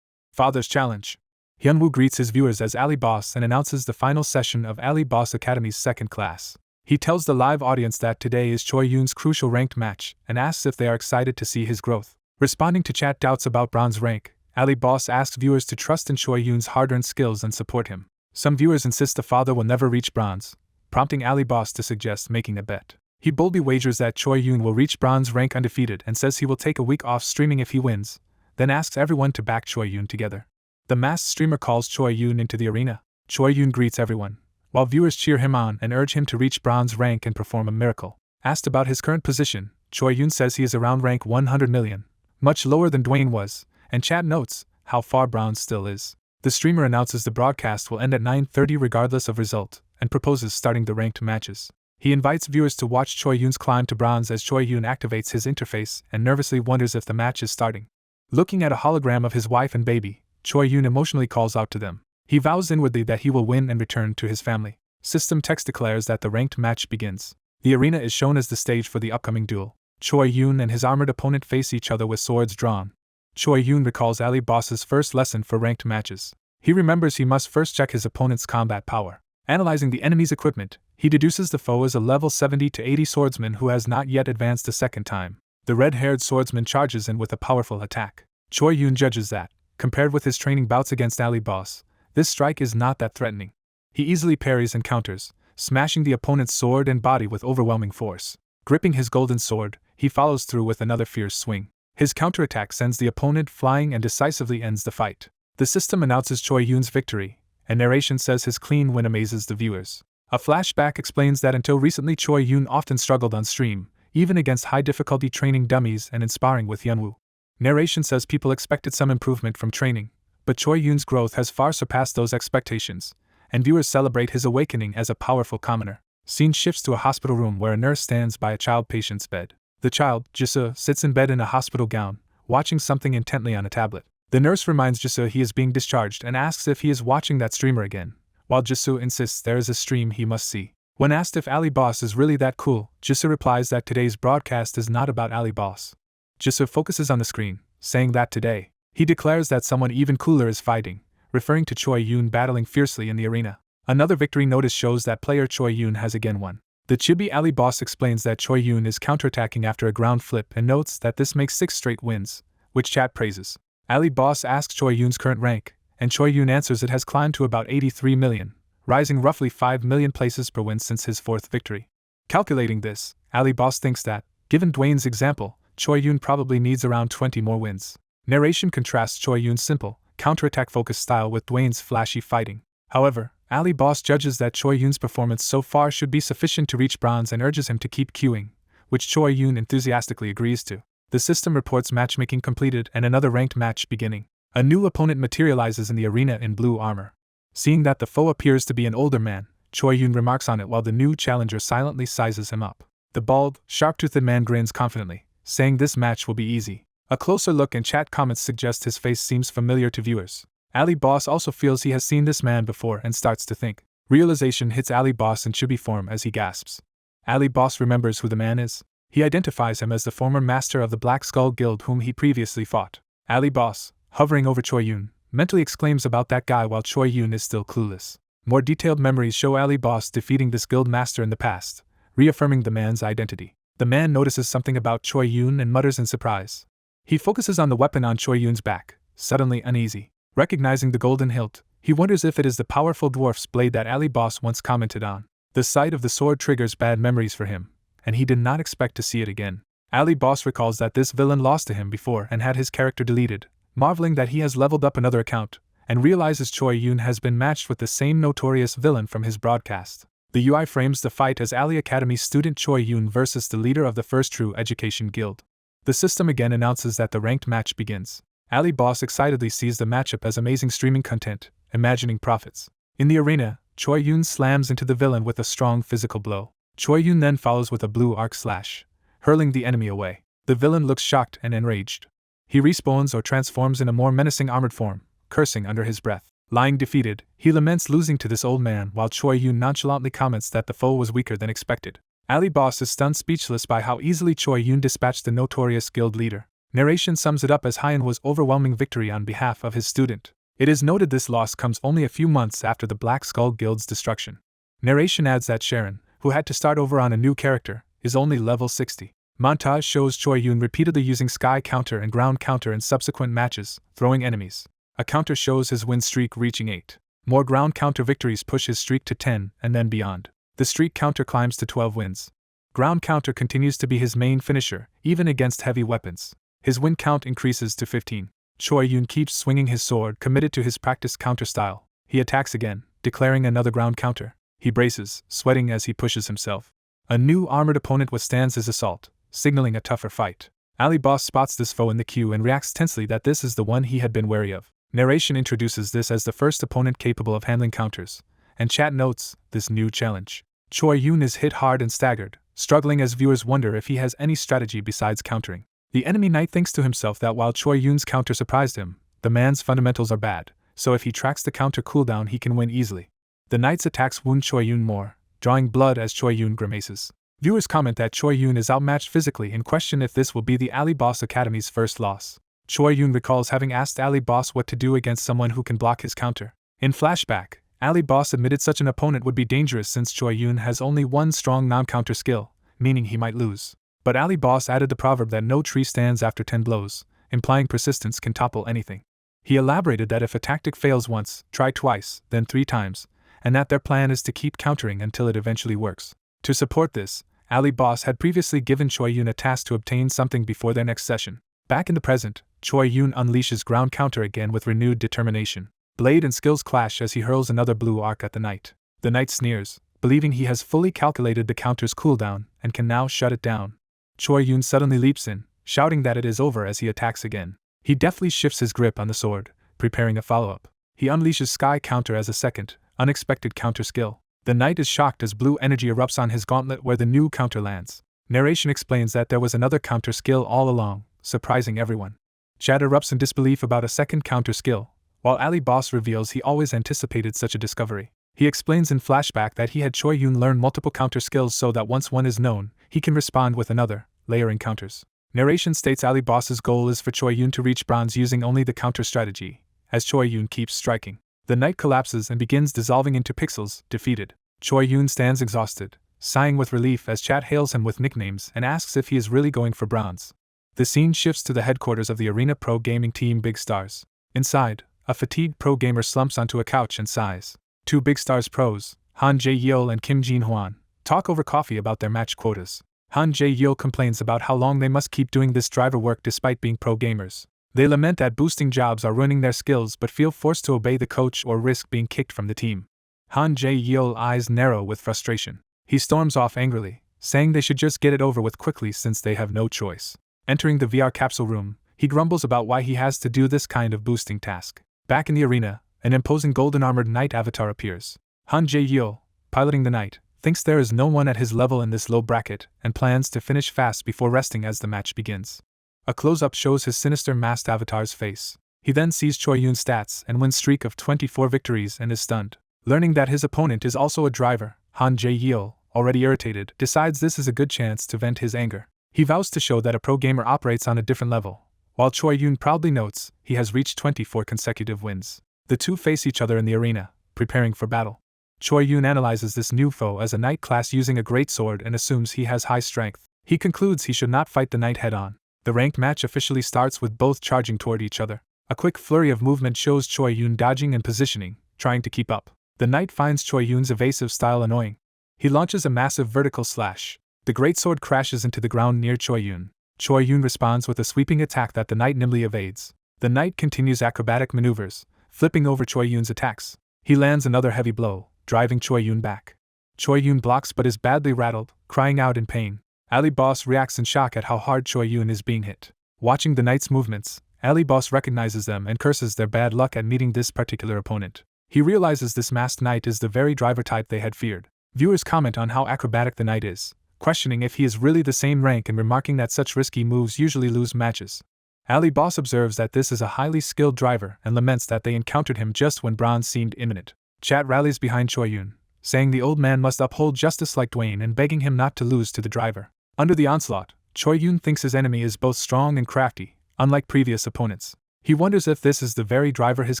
Father's Challenge. Hyunwoo greets his viewers as Ali Boss and announces the final session of Ali Boss Academy's second class. He tells the live audience that today is Choi Yoon's crucial ranked match and asks if they are excited to see his growth. Responding to chat doubts about bronze rank, Ali Boss asks viewers to trust in Choi Yoon's hard-earned skills and support him. Some viewers insist the father will never reach bronze, prompting Ali Boss to suggest making a bet. He boldly wagers that Choi Yoon will reach bronze rank undefeated and says he will take a week off streaming if he wins, then asks everyone to back Choi Yoon together. The masked streamer calls Choi Yoon into the arena. Choi Yoon greets everyone, while viewers cheer him on and urge him to reach bronze rank and perform a miracle. Asked about his current position, Choi Yoon says he is around rank 100 million, much lower than Dwayne was, and chat notes how far bronze still is. The streamer announces the broadcast will end at 9:30 regardless of result, and proposes starting the ranked matches. He invites viewers to watch Choi Yoon's climb to bronze as Choi Yoon activates his interface and nervously wonders if the match is starting. Looking at a hologram of his wife and baby, Choi Yoon emotionally calls out to them. He vows inwardly that he will win and return to his family. System text declares that the ranked match begins. The arena is shown as the stage for the upcoming duel. Choi Yoon and his armored opponent face each other with swords drawn. Choi Yoon recalls Ali Boss's first lesson for ranked matches. He remembers he must first check his opponent's combat power. Analyzing the enemy's equipment, he deduces the foe is a level 70 to 80 swordsman who has not yet advanced a second time. The red-haired swordsman charges in with a powerful attack. Choi Yoon judges that, compared with his training bouts against Ali Boss, this strike is not that threatening. He easily parries and counters, smashing the opponent's sword and body with overwhelming force. Gripping his golden sword, he follows through with another fierce swing. His counterattack sends the opponent flying and decisively ends the fight. The system announces Choi Yoon's victory, and narration says his clean win amazes the viewers. A flashback explains that until recently Choi Yoon often struggled on stream, even against high-difficulty training dummies and in sparring with Hyunwoo. Narration says people expected some improvement from training, but Choi Yoon's growth has far surpassed those expectations, and viewers celebrate his awakening as a powerful commoner. Scene shifts to a hospital room where a nurse stands by a child patient's bed. The child, Jisoo, sits in bed in a hospital gown, watching something intently on a tablet. The nurse reminds Jisoo he is being discharged and asks if he is watching that streamer again, while Jisoo insists there is a stream he must see. When asked if Ali Boss is really that cool, Jisoo replies that today's broadcast is not about Ali Boss. Jisoo focuses on the screen, saying that today, he declares that someone even cooler is fighting, referring to Choi Yoon battling fiercely in the arena. Another victory notice shows that player Choi Yoon has again won. The chibi Ali Boss explains that Choi Yoon is counterattacking after a ground flip and notes that this makes 6 straight wins, which chat praises. Ali Boss asks Choi Yoon's current rank, and Choi Yoon answers it has climbed to about 83 million, rising roughly 5 million places per win since his 4th victory. Calculating this, Ali Boss thinks that, given Dwayne's example, Choi Yoon probably needs around 20 more wins. Narration contrasts Choi Yoon's simple, counterattack-focused style with Dwayne's flashy fighting. However, Ali Boss judges that Choi Yoon's performance so far should be sufficient to reach bronze and urges him to keep queuing, which Choi Yoon enthusiastically agrees to. The system reports matchmaking completed and another ranked match beginning. A new opponent materializes in the arena in blue armor. Seeing that the foe appears to be an older man, Choi Yun remarks on it while the new challenger silently sizes him up. The bald, sharp-toothed man grins confidently, saying this match will be easy. A closer look and chat comments suggest his face seems familiar to viewers. Ali Boss also feels he has seen this man before and starts to think. Realization hits Ali Boss in chibi form as he gasps. Ali Boss remembers who the man is. He identifies him as the former master of the Black Skull Guild whom he previously fought. Ali Boss, hovering over Choi Yun, mentally exclaims about that guy while Choi Yun is still clueless. More detailed memories show Ali Boss defeating this guild master in the past, reaffirming the man's identity. The man notices something about Choi Yun and mutters in surprise. He focuses on the weapon on Choi Yun's back, suddenly uneasy. Recognizing the golden hilt, he wonders if it is the powerful dwarf's blade that Ali Boss once commented on. The sight of the sword triggers bad memories for him, and he did not expect to see it again. Ali Boss recalls that this villain lost to him before and had his character deleted, marveling that he has leveled up another account, and realizes Choi Yun has been matched with the same notorious villain from his broadcast. The UI frames the fight as Ali Academy student Choi Yun versus the leader of the First True Education Guild. The system again announces that the ranked match begins. Ali Boss excitedly sees the matchup as amazing streaming content, imagining profits. In the arena, Choi Yun slams into the villain with a strong physical blow. Choi Yun then follows with a blue arc slash, hurling the enemy away. The villain looks shocked and enraged. He respawns or transforms in a more menacing armored form, cursing under his breath. Lying defeated, he laments losing to this old man while Choi Yun nonchalantly comments that the foe was weaker than expected. Ali Boss is stunned speechless by how easily Choi Yun dispatched the notorious guild leader. Narration sums it up as Hyen's overwhelming victory on behalf of his student. It is noted this loss comes only a few months after the Black Skull Guild's destruction. Narration adds that Sharon, who had to start over on a new character, is only level 60. Montage shows Choi Yun repeatedly using sky counter and ground counter in subsequent matches, throwing enemies. A counter shows his win streak reaching 8. More ground counter victories push his streak to 10 and then beyond. The streak counter climbs to 12 wins. Ground counter continues to be his main finisher, even against heavy weapons. His win count increases to 15. Choi Yun keeps swinging his sword, committed to his practiced counter style. He attacks again, declaring another ground counter. He braces, sweating as he pushes himself. A new armored opponent withstands his assault, signaling a tougher fight. Ali Boss spots this foe in the queue and reacts tensely that this is the one he had been wary of. Narration introduces this as the first opponent capable of handling counters, and chat notes this new challenge. Choi Yun is hit hard and staggered, struggling as viewers wonder if he has any strategy besides countering. The enemy knight thinks to himself that while Choi Yun's counter surprised him, the man's fundamentals are bad, so if he tracks the counter cooldown he can win easily. The knight's attacks wound Choi Yun more, drawing blood as Choi Yun grimaces. Viewers comment that Choi Yun is outmatched physically and question if this will be the Ali Boss Academy's first loss. Choi Yun recalls having asked Ali Boss what to do against someone who can block his counter. In flashback, Ali Boss admitted such an opponent would be dangerous since Choi Yun has only one strong non-counter skill, meaning he might lose. But Ali Boss added the proverb that no tree stands after 10 blows, implying persistence can topple anything. He elaborated that if a tactic fails once, try twice, then 3 times, and that their plan is to keep countering until it eventually works. To support this, Ali Boss had previously given Choi Yun a task to obtain something before their next session. Back in the present, Choi Yun unleashes ground counter again with renewed determination. Blade and skills clash as he hurls another blue arc at the knight. The knight sneers, believing he has fully calculated the counter's cooldown and can now shut it down. Choi Yun suddenly leaps in, shouting that it is over as he attacks again. He deftly shifts his grip on the sword, preparing a follow-up. He unleashes sky counter as a second, unexpected counter skill. The knight is shocked as blue energy erupts on his gauntlet where the new counter lands. Narration explains that there was another counter skill all along, surprising everyone. Chat erupts in disbelief about a second counter skill, while Ali Boss reveals he always anticipated such a discovery. He explains in flashback that he had Choi Yun learn multiple counter skills so that once one is known, he can respond with another, layering counters. Narration states Ali Boss's goal is for Choi Yun to reach bronze using only the counter strategy, as Choi Yun keeps striking. The knight collapses and begins dissolving into pixels, defeated. Choi Yun stands exhausted, sighing with relief as chat hails him with nicknames and asks if he is really going for bronze. The scene shifts to the headquarters of the Arena Pro Gaming Team Big Stars. Inside, a fatigued pro gamer slumps onto a couch and sighs. 2 Big Stars pros, Han Jae-yeol and Kim Jin-hwan, talk over coffee about their match quotas. Han Jae-yeol complains about how long they must keep doing this driver work despite being pro gamers. They lament that boosting jobs are ruining their skills but feel forced to obey the coach or risk being kicked from the team. Han Jae-yeol's eyes narrow with frustration. He storms off angrily, saying they should just get it over with quickly since they have no choice. Entering the VR capsule room, he grumbles about why he has to do this kind of boosting task. Back in the arena, an imposing golden-armored knight avatar appears. Han Jae-yeol, piloting the knight, thinks there is no one at his level in this low bracket and plans to finish fast before resting as the match begins. A close-up shows his sinister masked avatar's face. He then sees Choi Yoon's stats and wins streak of 24 victories and is stunned. Learning that his opponent is also a driver, Han Jae-yeol, already irritated, decides this is a good chance to vent his anger. He vows to show that a pro gamer operates on a different level, while Choi Yoon proudly notes he has reached 24 consecutive wins. The two face each other in the arena, preparing for battle. Choi Yoon analyzes this new foe as a knight class using a great sword and assumes he has high strength. He concludes he should not fight the knight head-on. The ranked match officially starts with both charging toward each other. A quick flurry of movement shows Choi Yoon dodging and positioning, trying to keep up. The knight finds Choi Yoon's evasive style annoying. He launches a massive vertical slash. The greatsword crashes into the ground near Choi Yoon. Choi Yoon responds with a sweeping attack that the knight nimbly evades. The knight continues acrobatic maneuvers, flipping over Choi Yoon's attacks. He lands another heavy blow, driving Choi Yoon back. Choi Yoon blocks but is badly rattled, crying out in pain. Ali Boss reacts in shock at how hard Choi Yoon is being hit. Watching the knight's movements, Ali Boss recognizes them and curses their bad luck at meeting this particular opponent. He realizes this masked knight is the very driver type they had feared. Viewers comment on how acrobatic the knight is, questioning if he is really the same rank and remarking that such risky moves usually lose matches. Ali Boss observes that this is a highly skilled driver and laments that they encountered him just when bronze seemed imminent. Chat rallies behind Choi Yoon, saying the old man must uphold justice like Dwayne and begging him not to lose to the driver. Under the onslaught, Choi Yoon thinks his enemy is both strong and crafty, unlike previous opponents. He wonders if this is the very driver his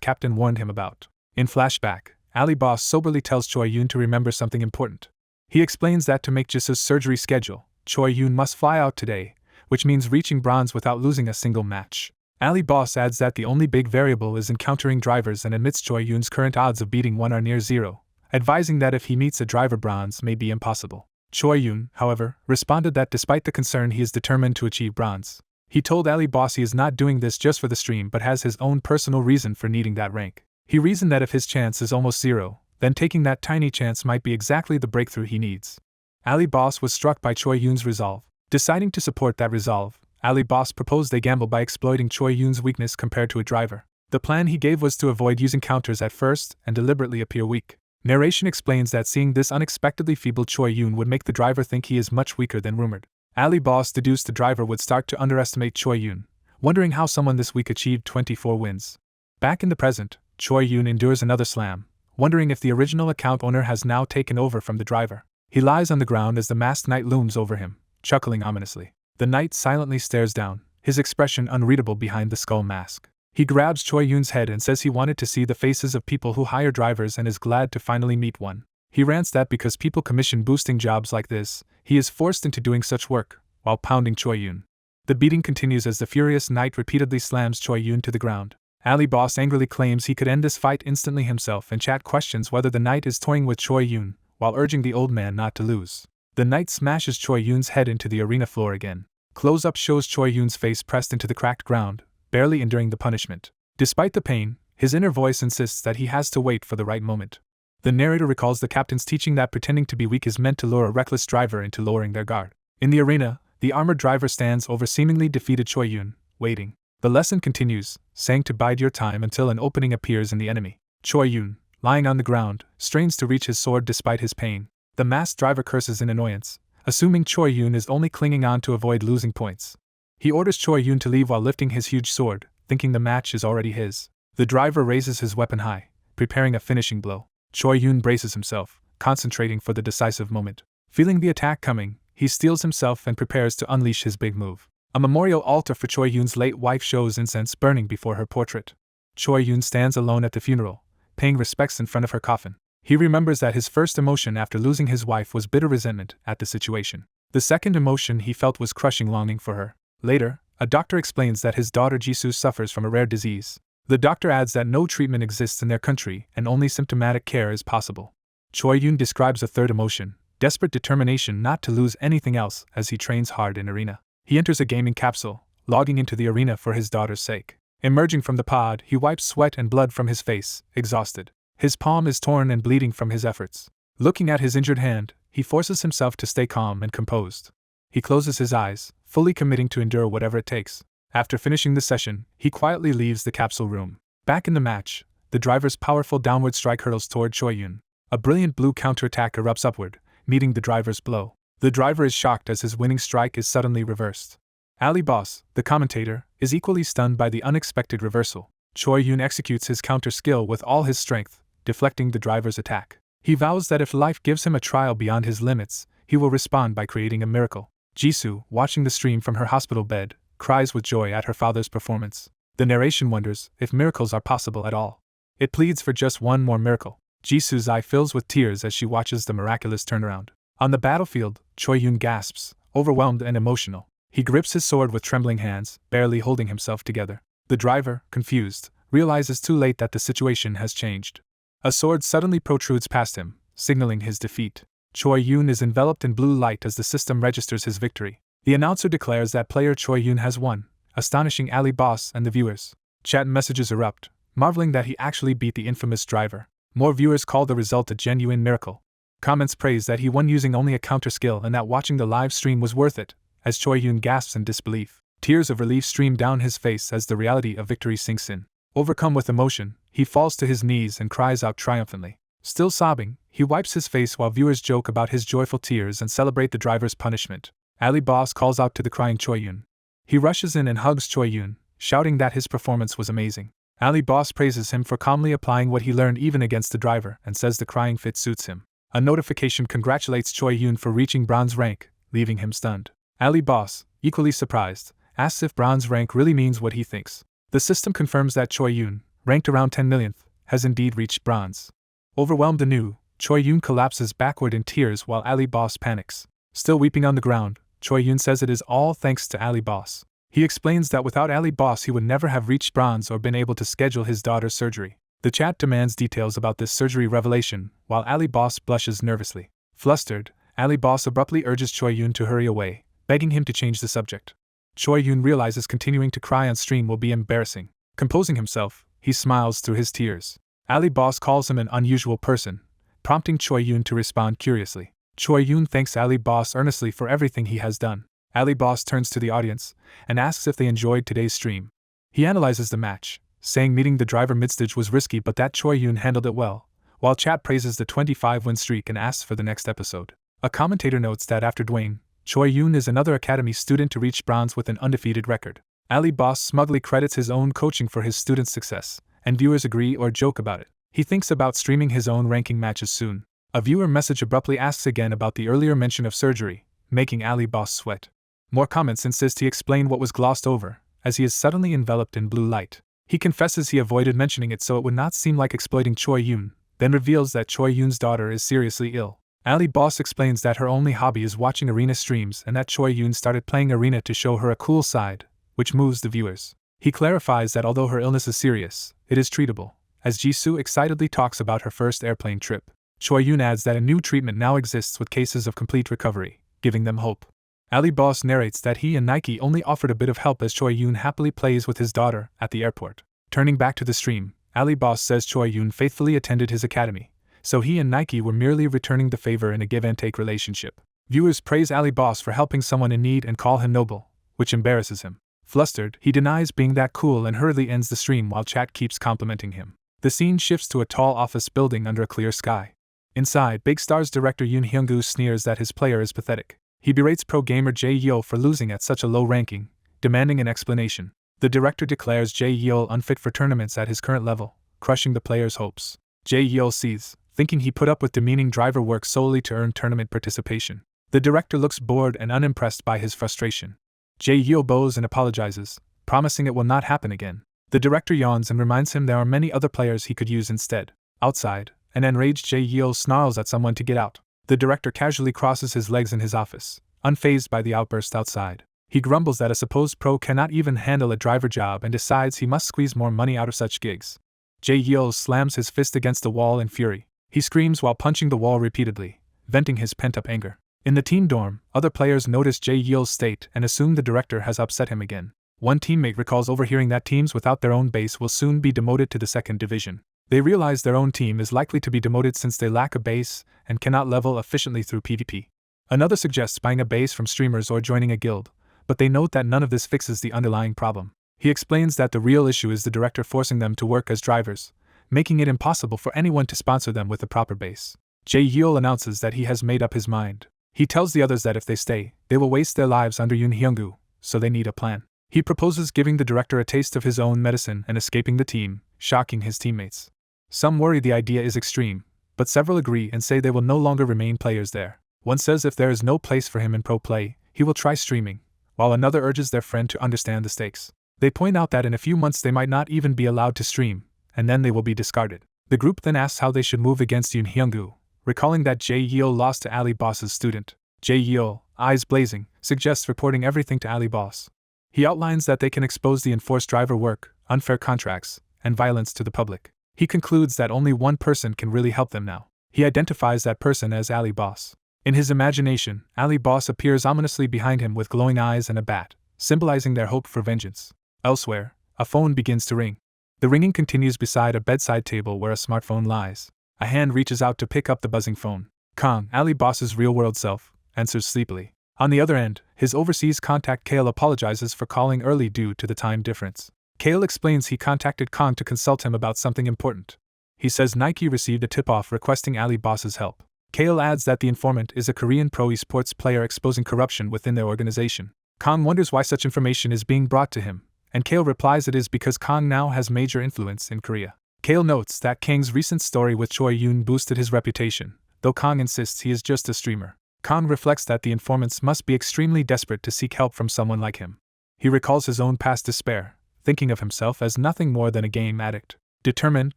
captain warned him about. In flashback, Ali Boss soberly tells Choi Yoon to remember something important. He explains that to make Jisoo's surgery schedule, Choi Yoon must fly out today, which means reaching bronze without losing a single match. Ali Boss adds that the only big variable is encountering drivers and admits Choi Yoon's current odds of beating one are near zero, advising that if he meets a driver, bronze may be impossible. Choi Yoon, however, responded that despite the concern he is determined to achieve bronze. He told Ali Boss he is not doing this just for the stream but has his own personal reason for needing that rank. He reasoned that if his chance is almost zero, then taking that tiny chance might be exactly the breakthrough he needs. Ali Boss was struck by Choi Yoon's resolve. Deciding to support that resolve, Ali Boss proposed they gamble by exploiting Choi Yoon's weakness compared to a driver. The plan he gave was to avoid using counters at first and deliberately appear weak. Narration explains that seeing this unexpectedly feeble Choi Yoon would make the driver think he is much weaker than rumored. Ali Boss deduced the driver would start to underestimate Choi Yoon, wondering how someone this weak achieved 24 wins. Back in the present, Choi Yoon endures another slam, wondering if the original account owner has now taken over from the driver. He lies on the ground as the masked knight looms over him, chuckling ominously. The knight silently stares down, his expression unreadable behind the skull mask. He grabs Choi Yoon's head and says he wanted to see the faces of people who hire drivers and is glad to finally meet one. He rants that because people commission boosting jobs like this, he is forced into doing such work, while pounding Choi Yoon. The beating continues as the furious knight repeatedly slams Choi Yoon to the ground. Ali Boss angrily claims he could end this fight instantly himself, and chat questions whether the knight is toying with Choi Yoon, while urging the old man not to lose. The knight smashes Choi Yoon's head into the arena floor again. Close-up shows Choi Yoon's face pressed into the cracked ground, barely enduring the punishment. Despite the pain, his inner voice insists that he has to wait for the right moment. The narrator recalls the captain's teaching that pretending to be weak is meant to lure a reckless driver into lowering their guard. In the arena, the armored driver stands over seemingly defeated Choi Yoon, waiting. The lesson continues, saying to bide your time until an opening appears in the enemy. Choi Yoon, lying on the ground, strains to reach his sword despite his pain. The masked driver curses in annoyance, assuming Choi Yoon is only clinging on to avoid losing points. He orders Choi Yoon to leave while lifting his huge sword, thinking the match is already his. The driver raises his weapon high, preparing a finishing blow. Choi Yoon braces himself, concentrating for the decisive moment. Feeling the attack coming, he steels himself and prepares to unleash his big move. A memorial altar for Choi Yoon's late wife shows incense burning before her portrait. Choi Yoon stands alone at the funeral, paying respects in front of her coffin. He remembers that his first emotion after losing his wife was bitter resentment at the situation. The second emotion he felt was crushing longing for her. Later, a doctor explains that his daughter Jisoo suffers from a rare disease. The doctor adds that no treatment exists in their country and only symptomatic care is possible. Choi Yoon describes a third emotion, desperate determination not to lose anything else as he trains hard in arena. He enters a gaming capsule, logging into the arena for his daughter's sake. Emerging from the pod, he wipes sweat and blood from his face, exhausted. His palm is torn and bleeding from his efforts. Looking at his injured hand, he forces himself to stay calm and composed. He closes his eyes, fully committing to endure whatever it takes. After finishing the session, he quietly leaves the capsule room. Back in the match, the driver's powerful downward strike hurtles toward Choi Yoon. A brilliant blue counterattack erupts upward, meeting the driver's blow. The driver is shocked as his winning strike is suddenly reversed. Ali Boss, the commentator, is equally stunned by the unexpected reversal. Choi Yoon executes his counter skill with all his strength, deflecting the driver's attack. He vows that if life gives him a trial beyond his limits, he will respond by creating a miracle. Jisoo, watching the stream from her hospital bed, cries with joy at her father's performance. The narration wonders if miracles are possible at all. It pleads for just one more miracle. Jisoo's eye fills with tears as she watches the miraculous turnaround. On the battlefield, Choi Yoon gasps, overwhelmed and emotional. He grips his sword with trembling hands, barely holding himself together. The driver, confused, realizes too late that the situation has changed. A sword suddenly protrudes past him, signaling his defeat. Choi Yoon is enveloped in blue light as the system registers his victory. The announcer declares that player Choi Yoon has won, astonishing Ali Boss and the viewers. Chat messages erupt, marveling that he actually beat the infamous driver. More viewers call the result a genuine miracle. Comments praise that he won using only a counter skill and that watching the live stream was worth it, as Choi Yoon gasps in disbelief. Tears of relief stream down his face as the reality of victory sinks in. Overcome with emotion, he falls to his knees and cries out triumphantly. Still sobbing, he wipes his face while viewers joke about his joyful tears and celebrate the driver's punishment. Ali Boss calls out to the crying Choi Yoon. He rushes in and hugs Choi Yoon, shouting that his performance was amazing. Ali Boss praises him for calmly applying what he learned even against the driver and says the crying fit suits him. A notification congratulates Choi Yoon for reaching bronze rank, leaving him stunned. Ali Boss, equally surprised, asks if bronze rank really means what he thinks. The system confirms that Choi Yoon, ranked around 10 millionth, has indeed reached bronze. Overwhelmed anew, Choi Yoon collapses backward in tears while Ali Boss panics. Still weeping on the ground, Choi Yoon says it is all thanks to Ali Boss. He explains that without Ali Boss he would never have reached bronze or been able to schedule his daughter's surgery. The chat demands details about this surgery revelation, while Ali Boss blushes nervously. Flustered, Ali Boss abruptly urges Choi Yoon to hurry away, begging him to change the subject. Choi Yoon realizes continuing to cry on stream will be embarrassing. Composing himself, he smiles through his tears. Ali Boss calls him an unusual person, prompting Choi Yoon to respond curiously. Choi Yoon thanks Ali Boss earnestly for everything he has done. Ali Boss turns to the audience and asks if they enjoyed today's stream. He analyzes the match, saying meeting the driver midstage was risky but that Choi Yoon handled it well, while chat praises the 25-win streak and asks for the next episode. A commentator notes that after Dwayne, Choi Yoon is another academy student to reach bronze with an undefeated record. Ali Boss smugly credits his own coaching for his students' success, and viewers agree or joke about it. He thinks about streaming his own ranking matches soon. A viewer message abruptly asks again about the earlier mention of surgery, making Ali Boss sweat. More comments insist he explain what was glossed over, as he is suddenly enveloped in blue light. He confesses he avoided mentioning it so it would not seem like exploiting Choi Yoon, then reveals that Choi Yoon's daughter is seriously ill. Ali Boss explains that her only hobby is watching arena streams and that Choi Yoon started playing arena to show her a cool side, which moves the viewers. He clarifies that although her illness is serious, it is treatable, as Jisoo excitedly talks about her first airplane trip. Choi Yoon adds that a new treatment now exists with cases of complete recovery, giving them hope. Ali Boss narrates that he and Nike only offered a bit of help as Choi Yoon happily plays with his daughter at the airport. Turning back to the stream, Ali Boss says Choi Yoon faithfully attended his academy, so he and Nike were merely returning the favor in a give-and-take relationship. Viewers praise Ali Boss for helping someone in need and call him noble, which embarrasses him. Flustered, he denies being that cool and hurriedly ends the stream while chat keeps complimenting him. The scene shifts to a tall office building under a clear sky. Inside, Big Star's director Yoon Hyung-gu sneers that his player is pathetic. He berates pro gamer Jae Yeol for losing at such a low ranking, demanding an explanation. The director declares Jae Yeol unfit for tournaments at his current level, crushing the player's hopes. Jae Yeol seethes, thinking he put up with demeaning driver work solely to earn tournament participation. The director looks bored and unimpressed by his frustration. Jae Yeol bows and apologizes, promising it will not happen again. The director yawns and reminds him there are many other players he could use instead. Outside, an enraged Jae Yeol snarls at someone to get out. The director casually crosses his legs in his office, unfazed by the outburst outside. He grumbles that a supposed pro cannot even handle a driver job and decides he must squeeze more money out of such gigs. Jae Yeol slams his fist against the wall in fury. He screams while punching the wall repeatedly, venting his pent-up anger. In the team dorm, other players notice Jae Yeol's state and assume the director has upset him again. One teammate recalls overhearing that teams without their own base will soon be demoted to the second division. They realize their own team is likely to be demoted since they lack a base and cannot level efficiently through PvP. Another suggests buying a base from streamers or joining a guild, but they note that none of this fixes the underlying problem. He explains that the real issue is the director forcing them to work as drivers, making it impossible for anyone to sponsor them with a proper base. Jae-yeol announces that he has made up his mind. He tells the others that if they stay, they will waste their lives under Yoon Hyung-gu, so they need a plan. He proposes giving the director a taste of his own medicine and escaping the team, shocking his teammates. Some worry the idea is extreme, but several agree and say they will no longer remain players there. One says if there is no place for him in pro play, he will try streaming, while another urges their friend to understand the stakes. They point out that in a few months they might not even be allowed to stream, and then they will be discarded. The group then asks how they should move against Yoon Hyung-gu, recalling that Jae-yeol lost to Ali Boss's student. Jae-yeol, eyes blazing, suggests reporting everything to Ali Boss. He outlines that they can expose the enforced driver work, unfair contracts, and violence to the public. He concludes that only one person can really help them now. He identifies that person as Ali Boss. In his imagination, Ali Boss appears ominously behind him with glowing eyes and a bat, symbolizing their hope for vengeance. Elsewhere, a phone begins to ring. The ringing continues beside a bedside table where a smartphone lies. A hand reaches out to pick up the buzzing phone. Kang, Ali Boss's real-world self, answers sleepily. On the other end, his overseas contact Kale apologizes for calling early due to the time difference. Kale explains he contacted Kang to consult him about something important. He says Nike received a tip-off requesting Ali Boss's help. Kale adds that the informant is a Korean pro esports player exposing corruption within their organization. Kang wonders why such information is being brought to him, and Kale replies it is because Kang now has major influence in Korea. Kale notes that Kang's recent story with Choi Yoon boosted his reputation, though Kang insists he is just a streamer. Kang reflects that the informants must be extremely desperate to seek help from someone like him. He recalls his own past despair, thinking of himself as nothing more than a game addict. Determined,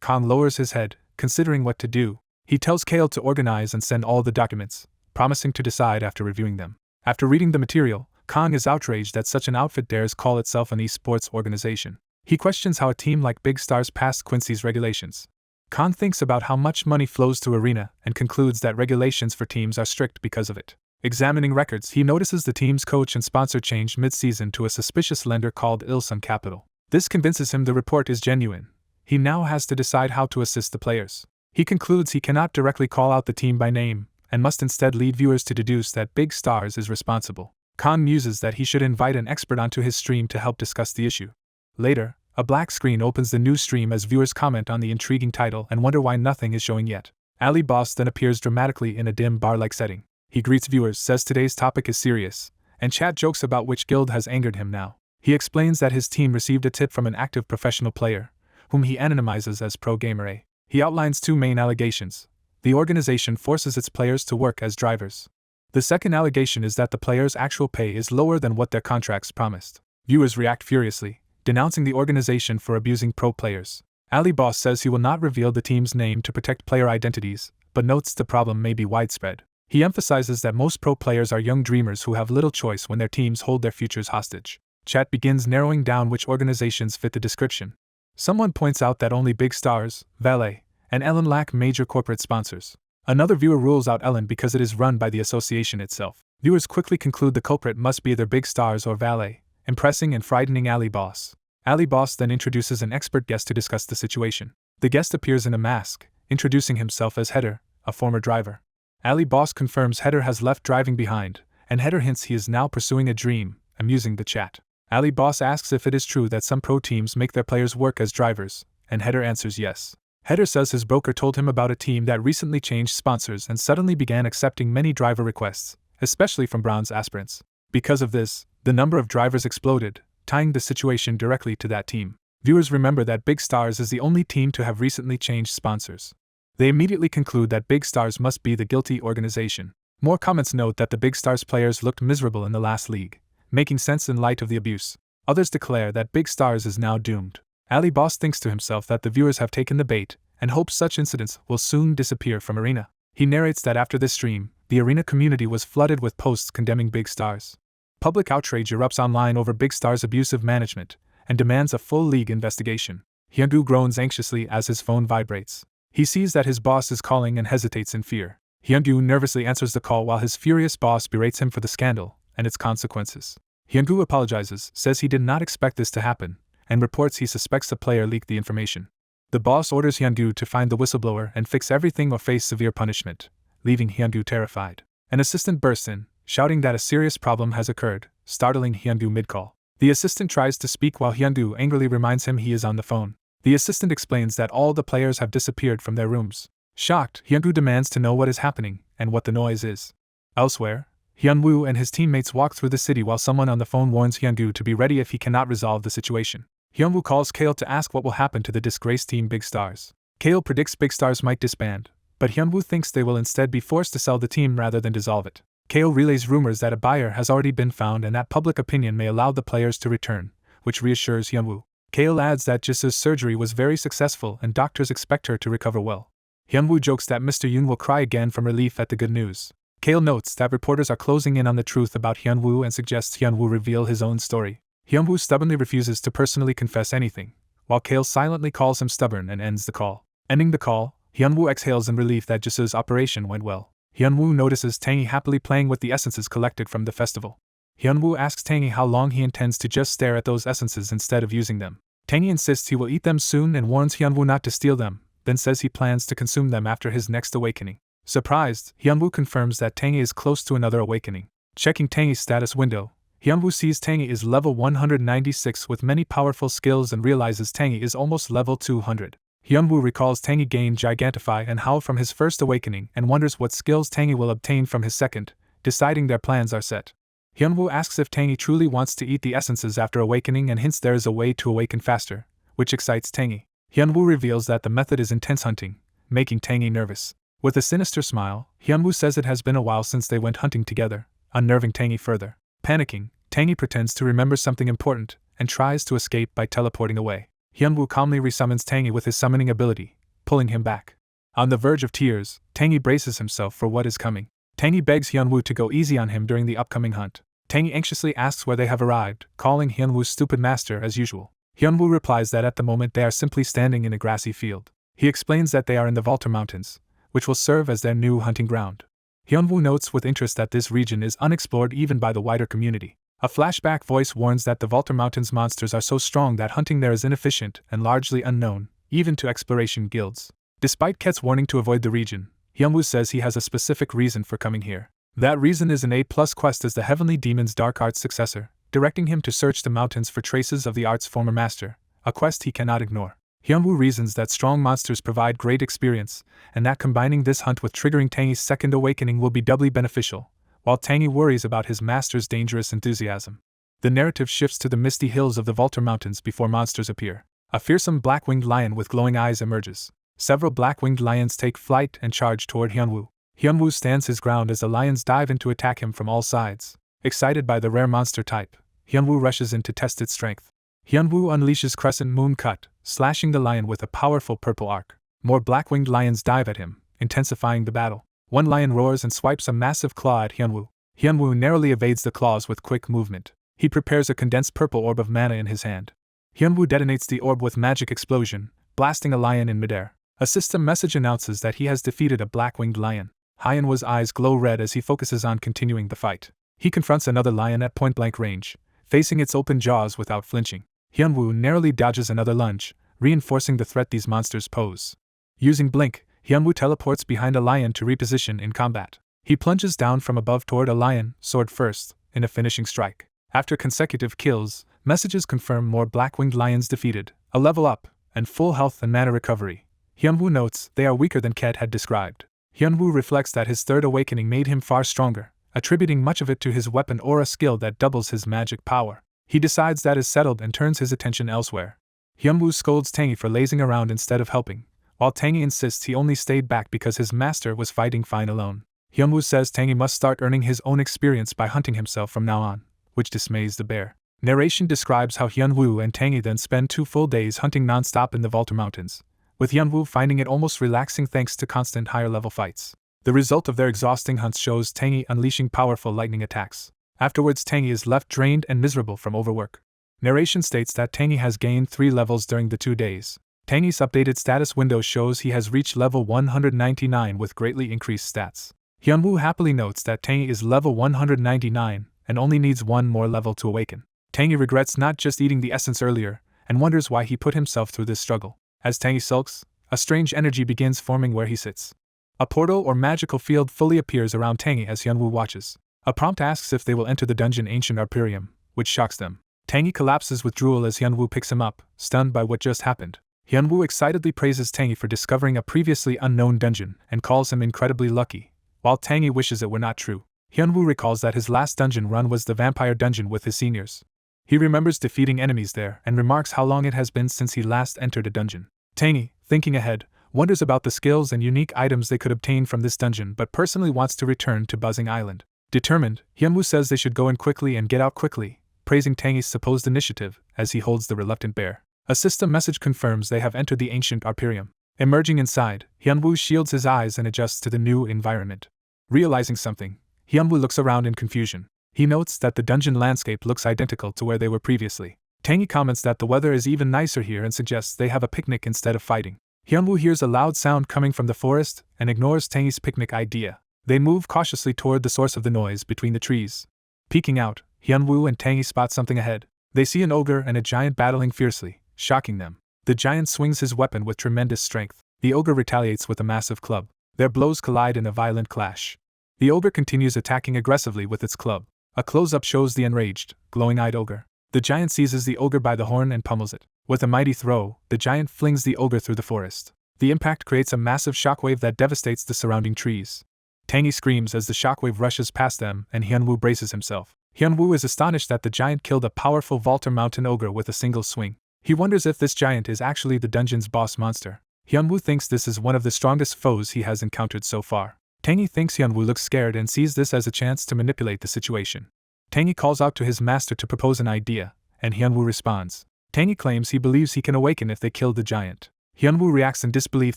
Kang lowers his head, considering what to do. He tells Kale to organize and send all the documents, promising to decide after reviewing them. After reading the material, Kang is outraged that such an outfit dares call itself an esports organization. He questions how a team like Big Stars passed Quincy's regulations. Kang thinks about how much money flows to Arena and concludes that regulations for teams are strict because of it. Examining records, he notices the team's coach and sponsor changed mid-season to a suspicious lender called Ilsun Capital. This convinces him the report is genuine. He now has to decide how to assist the players. He concludes he cannot directly call out the team by name, and must instead lead viewers to deduce that Big Stars is responsible. Kang muses that he should invite an expert onto his stream to help discuss the issue. Later, a black screen opens the news stream as viewers comment on the intriguing title and wonder why nothing is showing yet. Ali Boss then appears dramatically in a dim bar-like setting. He greets viewers, says today's topic is serious, and chat jokes about which guild has angered him now. He explains that his team received a tip from an active professional player, whom he anonymizes as Pro Gamer A. He outlines two main allegations. The organization forces its players to work as drivers. The second allegation is that the players' actual pay is lower than what their contracts promised. Viewers react furiously, denouncing the organization for abusing pro players. Ali Boss says he will not reveal the team's name to protect player identities, but notes the problem may be widespread. He emphasizes that most pro players are young dreamers who have little choice when their teams hold their futures hostage. Chat begins narrowing down which organizations fit the description. Someone points out that only Big Stars, Valet, and Ellen lack major corporate sponsors. Another viewer rules out Ellen because it is run by the association itself. Viewers quickly conclude the culprit must be either Big Stars or Valet, impressing and frightening Ali Boss. Ali Boss then introduces an expert guest to discuss the situation. The guest appears in a mask, introducing himself as Header, a former driver. Ali Boss confirms Header has left driving behind, and Header hints he is now pursuing a dream, amusing the chat. Ali Boss asks if it is true that some pro teams make their players work as drivers, and Header answers yes. Header says his broker told him about a team that recently changed sponsors and suddenly began accepting many driver requests, especially from bronze aspirants. Because of this, the number of drivers exploded, tying the situation directly to that team. Viewers remember that Big Stars is the only team to have recently changed sponsors. They immediately conclude that Big Stars must be the guilty organization. More comments note that the Big Stars players looked miserable in the last league, making sense in light of the abuse. Others declare that Big Stars is now doomed. Ali Boss thinks to himself that the viewers have taken the bait, and hopes such incidents will soon disappear from Arena. He narrates that after this stream, the Arena community was flooded with posts condemning Big Stars. Public outrage erupts online over Big Stars' abusive management, and demands a full league investigation. Hyung-gu groans anxiously as his phone vibrates. He sees that his boss is calling and hesitates in fear. Hyung-gu nervously answers the call while his furious boss berates him for the scandal and its consequences. Hyung-gu apologizes, says he did not expect this to happen, and reports he suspects a player leaked the information. The boss orders Hyung-gu to find the whistleblower and fix everything or face severe punishment, leaving Hyung-gu terrified. An assistant bursts in, shouting that a serious problem has occurred, startling Hyung-gu mid-call. The assistant tries to speak while Hyung-gu angrily reminds him he is on the phone. The assistant explains that all the players have disappeared from their rooms. Shocked, Hyunwoo demands to know what is happening and what the noise is. Elsewhere, Hyunwoo and his teammates walk through the city while someone on the phone warns Hyunwoo to be ready if he cannot resolve the situation. Hyunwoo calls Kale to ask what will happen to the disgraced team Big Stars. Kale predicts Big Stars might disband, but Hyunwoo thinks they will instead be forced to sell the team rather than dissolve it. Kale relays rumors that a buyer has already been found and that public opinion may allow the players to return, which reassures Hyunwoo. Kale adds that Jisoo's surgery was very successful and doctors expect her to recover well. Hyunwoo jokes that Mr. Yoon will cry again from relief at the good news. Kale notes that reporters are closing in on the truth about Hyunwoo and suggests Hyunwoo reveal his own story. Hyunwoo stubbornly refuses to personally confess anything, while Kale silently calls him stubborn and ends the call. Ending the call, Hyunwoo exhales in relief that Jisoo's operation went well. Hyunwoo notices Tangy happily playing with the essences collected from the festival. Hyunwoo asks Tangy how long he intends to just stare at those essences instead of using them. Tangy insists he will eat them soon and warns Hyunwoo not to steal them, then says he plans to consume them after his next awakening. Surprised, Hyunwoo confirms that Tangy is close to another awakening. Checking Tangy's status window, Hyunwoo sees Tangy is level 196 with many powerful skills and realizes Tangy is almost level 200. Hyunwoo recalls Tangy gained Gigantify and Howl from his first awakening and wonders what skills Tangy will obtain from his second, deciding their plans are set. Hyunwoo asks if Tangy truly wants to eat the essences after awakening and hints there is a way to awaken faster, which excites Tangy. Hyunwoo reveals that the method is intense hunting, making Tangy nervous. With a sinister smile, Hyunwoo says it has been a while since they went hunting together, unnerving Tangy further. Panicking, Tangy pretends to remember something important and tries to escape by teleporting away. Hyunwoo calmly resummons Tangy with his summoning ability, pulling him back. On the verge of tears, Tangy braces himself for what is coming. Tangy begs Hyunwoo to go easy on him during the upcoming hunt. Tangy anxiously asks where they have arrived, calling Hyunwoo stupid master as usual. Hyunwoo replies that at the moment they are simply standing in a grassy field. He explains that they are in the Volta Mountains, which will serve as their new hunting ground. Hyunwoo notes with interest that this region is unexplored even by the wider community. A flashback voice warns that the Volta Mountains monsters are so strong that hunting there is inefficient and largely unknown, even to exploration guilds. Despite Ket's warning to avoid the region, Hyunwoo says he has a specific reason for coming here. That reason is an A+ quest as the Heavenly Demon's Dark Arts successor, directing him to search the mountains for traces of the art's former master, a quest he cannot ignore. Hyunwoo reasons that strong monsters provide great experience, and that combining this hunt with triggering Tangy's second awakening will be doubly beneficial, while Tangy worries about his master's dangerous enthusiasm. The narrative shifts to the misty hills of the Volta Mountains before monsters appear. A fearsome black-winged lion with glowing eyes emerges. Several black-winged lions take flight and charge toward Hyunwoo. Hyunwoo stands his ground as the lions dive in to attack him from all sides. Excited by the rare monster type, Hyunwoo rushes in to test its strength. Hyunwoo unleashes Crescent Moon Cut, slashing the lion with a powerful purple arc. More black-winged lions dive at him, intensifying the battle. One lion roars and swipes a massive claw at Hyunwoo. Hyunwoo narrowly evades the claws with quick movement. He prepares a condensed purple orb of mana in his hand. Hyunwoo detonates the orb with magic explosion, blasting a lion in midair. A system message announces that he has defeated a black-winged lion. Hyunwoo's eyes glow red as he focuses on continuing the fight. He confronts another lion at point-blank range, facing its open jaws without flinching. Hyunwoo narrowly dodges another lunge, reinforcing the threat these monsters pose. Using Blink, Hyunwoo teleports behind a lion to reposition in combat. He plunges down from above toward a lion, sword first, in a finishing strike. After consecutive kills, messages confirm more black-winged lions defeated, a level up, and full health and mana recovery. Hyunwoo notes they are weaker than Ket had described. Hyunwoo reflects that his third awakening made him far stronger, attributing much of it to his weapon aura skill that doubles his magic power. He decides that is settled and turns his attention elsewhere. Hyunwoo scolds Tangy for lazing around instead of helping, while Tangy insists he only stayed back because his master was fighting fine alone. Hyunwoo says Tangy must start earning his own experience by hunting himself from now on, which dismays the bear. Narration describes how Hyunwoo and Tangy then spend 2 full days hunting non-stop in the Volta Mountains, with Hyunwoo finding it almost relaxing thanks to constant higher-level fights. The result of their exhausting hunts shows Tangy unleashing powerful lightning attacks. Afterwards, Tangy is left drained and miserable from overwork. Narration states that Tangy has gained 3 levels during the 2 days. Tangy's updated status window shows he has reached level 199 with greatly increased stats. Hyunwoo happily notes that Tangy is level 199 and only needs 1 more level to awaken. Tangy regrets not just eating the essence earlier and wonders why he put himself through this struggle. As Tangy sulks, a strange energy begins forming where he sits. A portal or magical field fully appears around Tangy as Hyunwoo watches. A prompt asks if they will enter the dungeon Ancient Arperium, which shocks them. Tangy collapses with drool as Hyunwoo picks him up, stunned by what just happened. Hyunwoo excitedly praises Tangy for discovering a previously unknown dungeon and calls him incredibly lucky, while Tangy wishes it were not true. Hyunwoo recalls that his last dungeon run was the vampire dungeon with his seniors. He remembers defeating enemies there and remarks how long it has been since he last entered a dungeon. Tangy, thinking ahead, wonders about the skills and unique items they could obtain from this dungeon but personally wants to return to Buzzing Island. Determined, Hyunwoo says they should go in quickly and get out quickly, praising Tangy's supposed initiative as he holds the reluctant bear. A system message confirms they have entered the ancient Arperium. Emerging inside, Hyunwoo shields his eyes and adjusts to the new environment. Realizing something, Hyunwoo looks around in confusion. He notes that the dungeon landscape looks identical to where they were previously. Tangy comments that the weather is even nicer here and suggests they have a picnic instead of fighting. Hyunwoo hears a loud sound coming from the forest and ignores Tangy's picnic idea. They move cautiously toward the source of the noise between the trees. Peeking out, Hyunwoo and Tangy spot something ahead. They see an ogre and a giant battling fiercely, shocking them. The giant swings his weapon with tremendous strength. The ogre retaliates with a massive club. Their blows collide in a violent clash. The ogre continues attacking aggressively with its club. A close-up shows the enraged, glowing-eyed ogre. The giant seizes the ogre by the horn and pummels it. With a mighty throw, the giant flings the ogre through the forest. The impact creates a massive shockwave that devastates the surrounding trees. Tangy screams as the shockwave rushes past them and Hyunwoo braces himself. Hyunwoo is astonished that the giant killed a powerful Vaulter Mountain ogre with a single swing. He wonders if this giant is actually the dungeon's boss monster. Hyunwoo thinks this is one of the strongest foes he has encountered so far. Tangy thinks Hyunwoo looks scared and sees this as a chance to manipulate the situation. Tangy calls out to his master to propose an idea, and Hyunwoo responds. Tangy claims he believes he can awaken if they kill the giant. Hyunwoo reacts in disbelief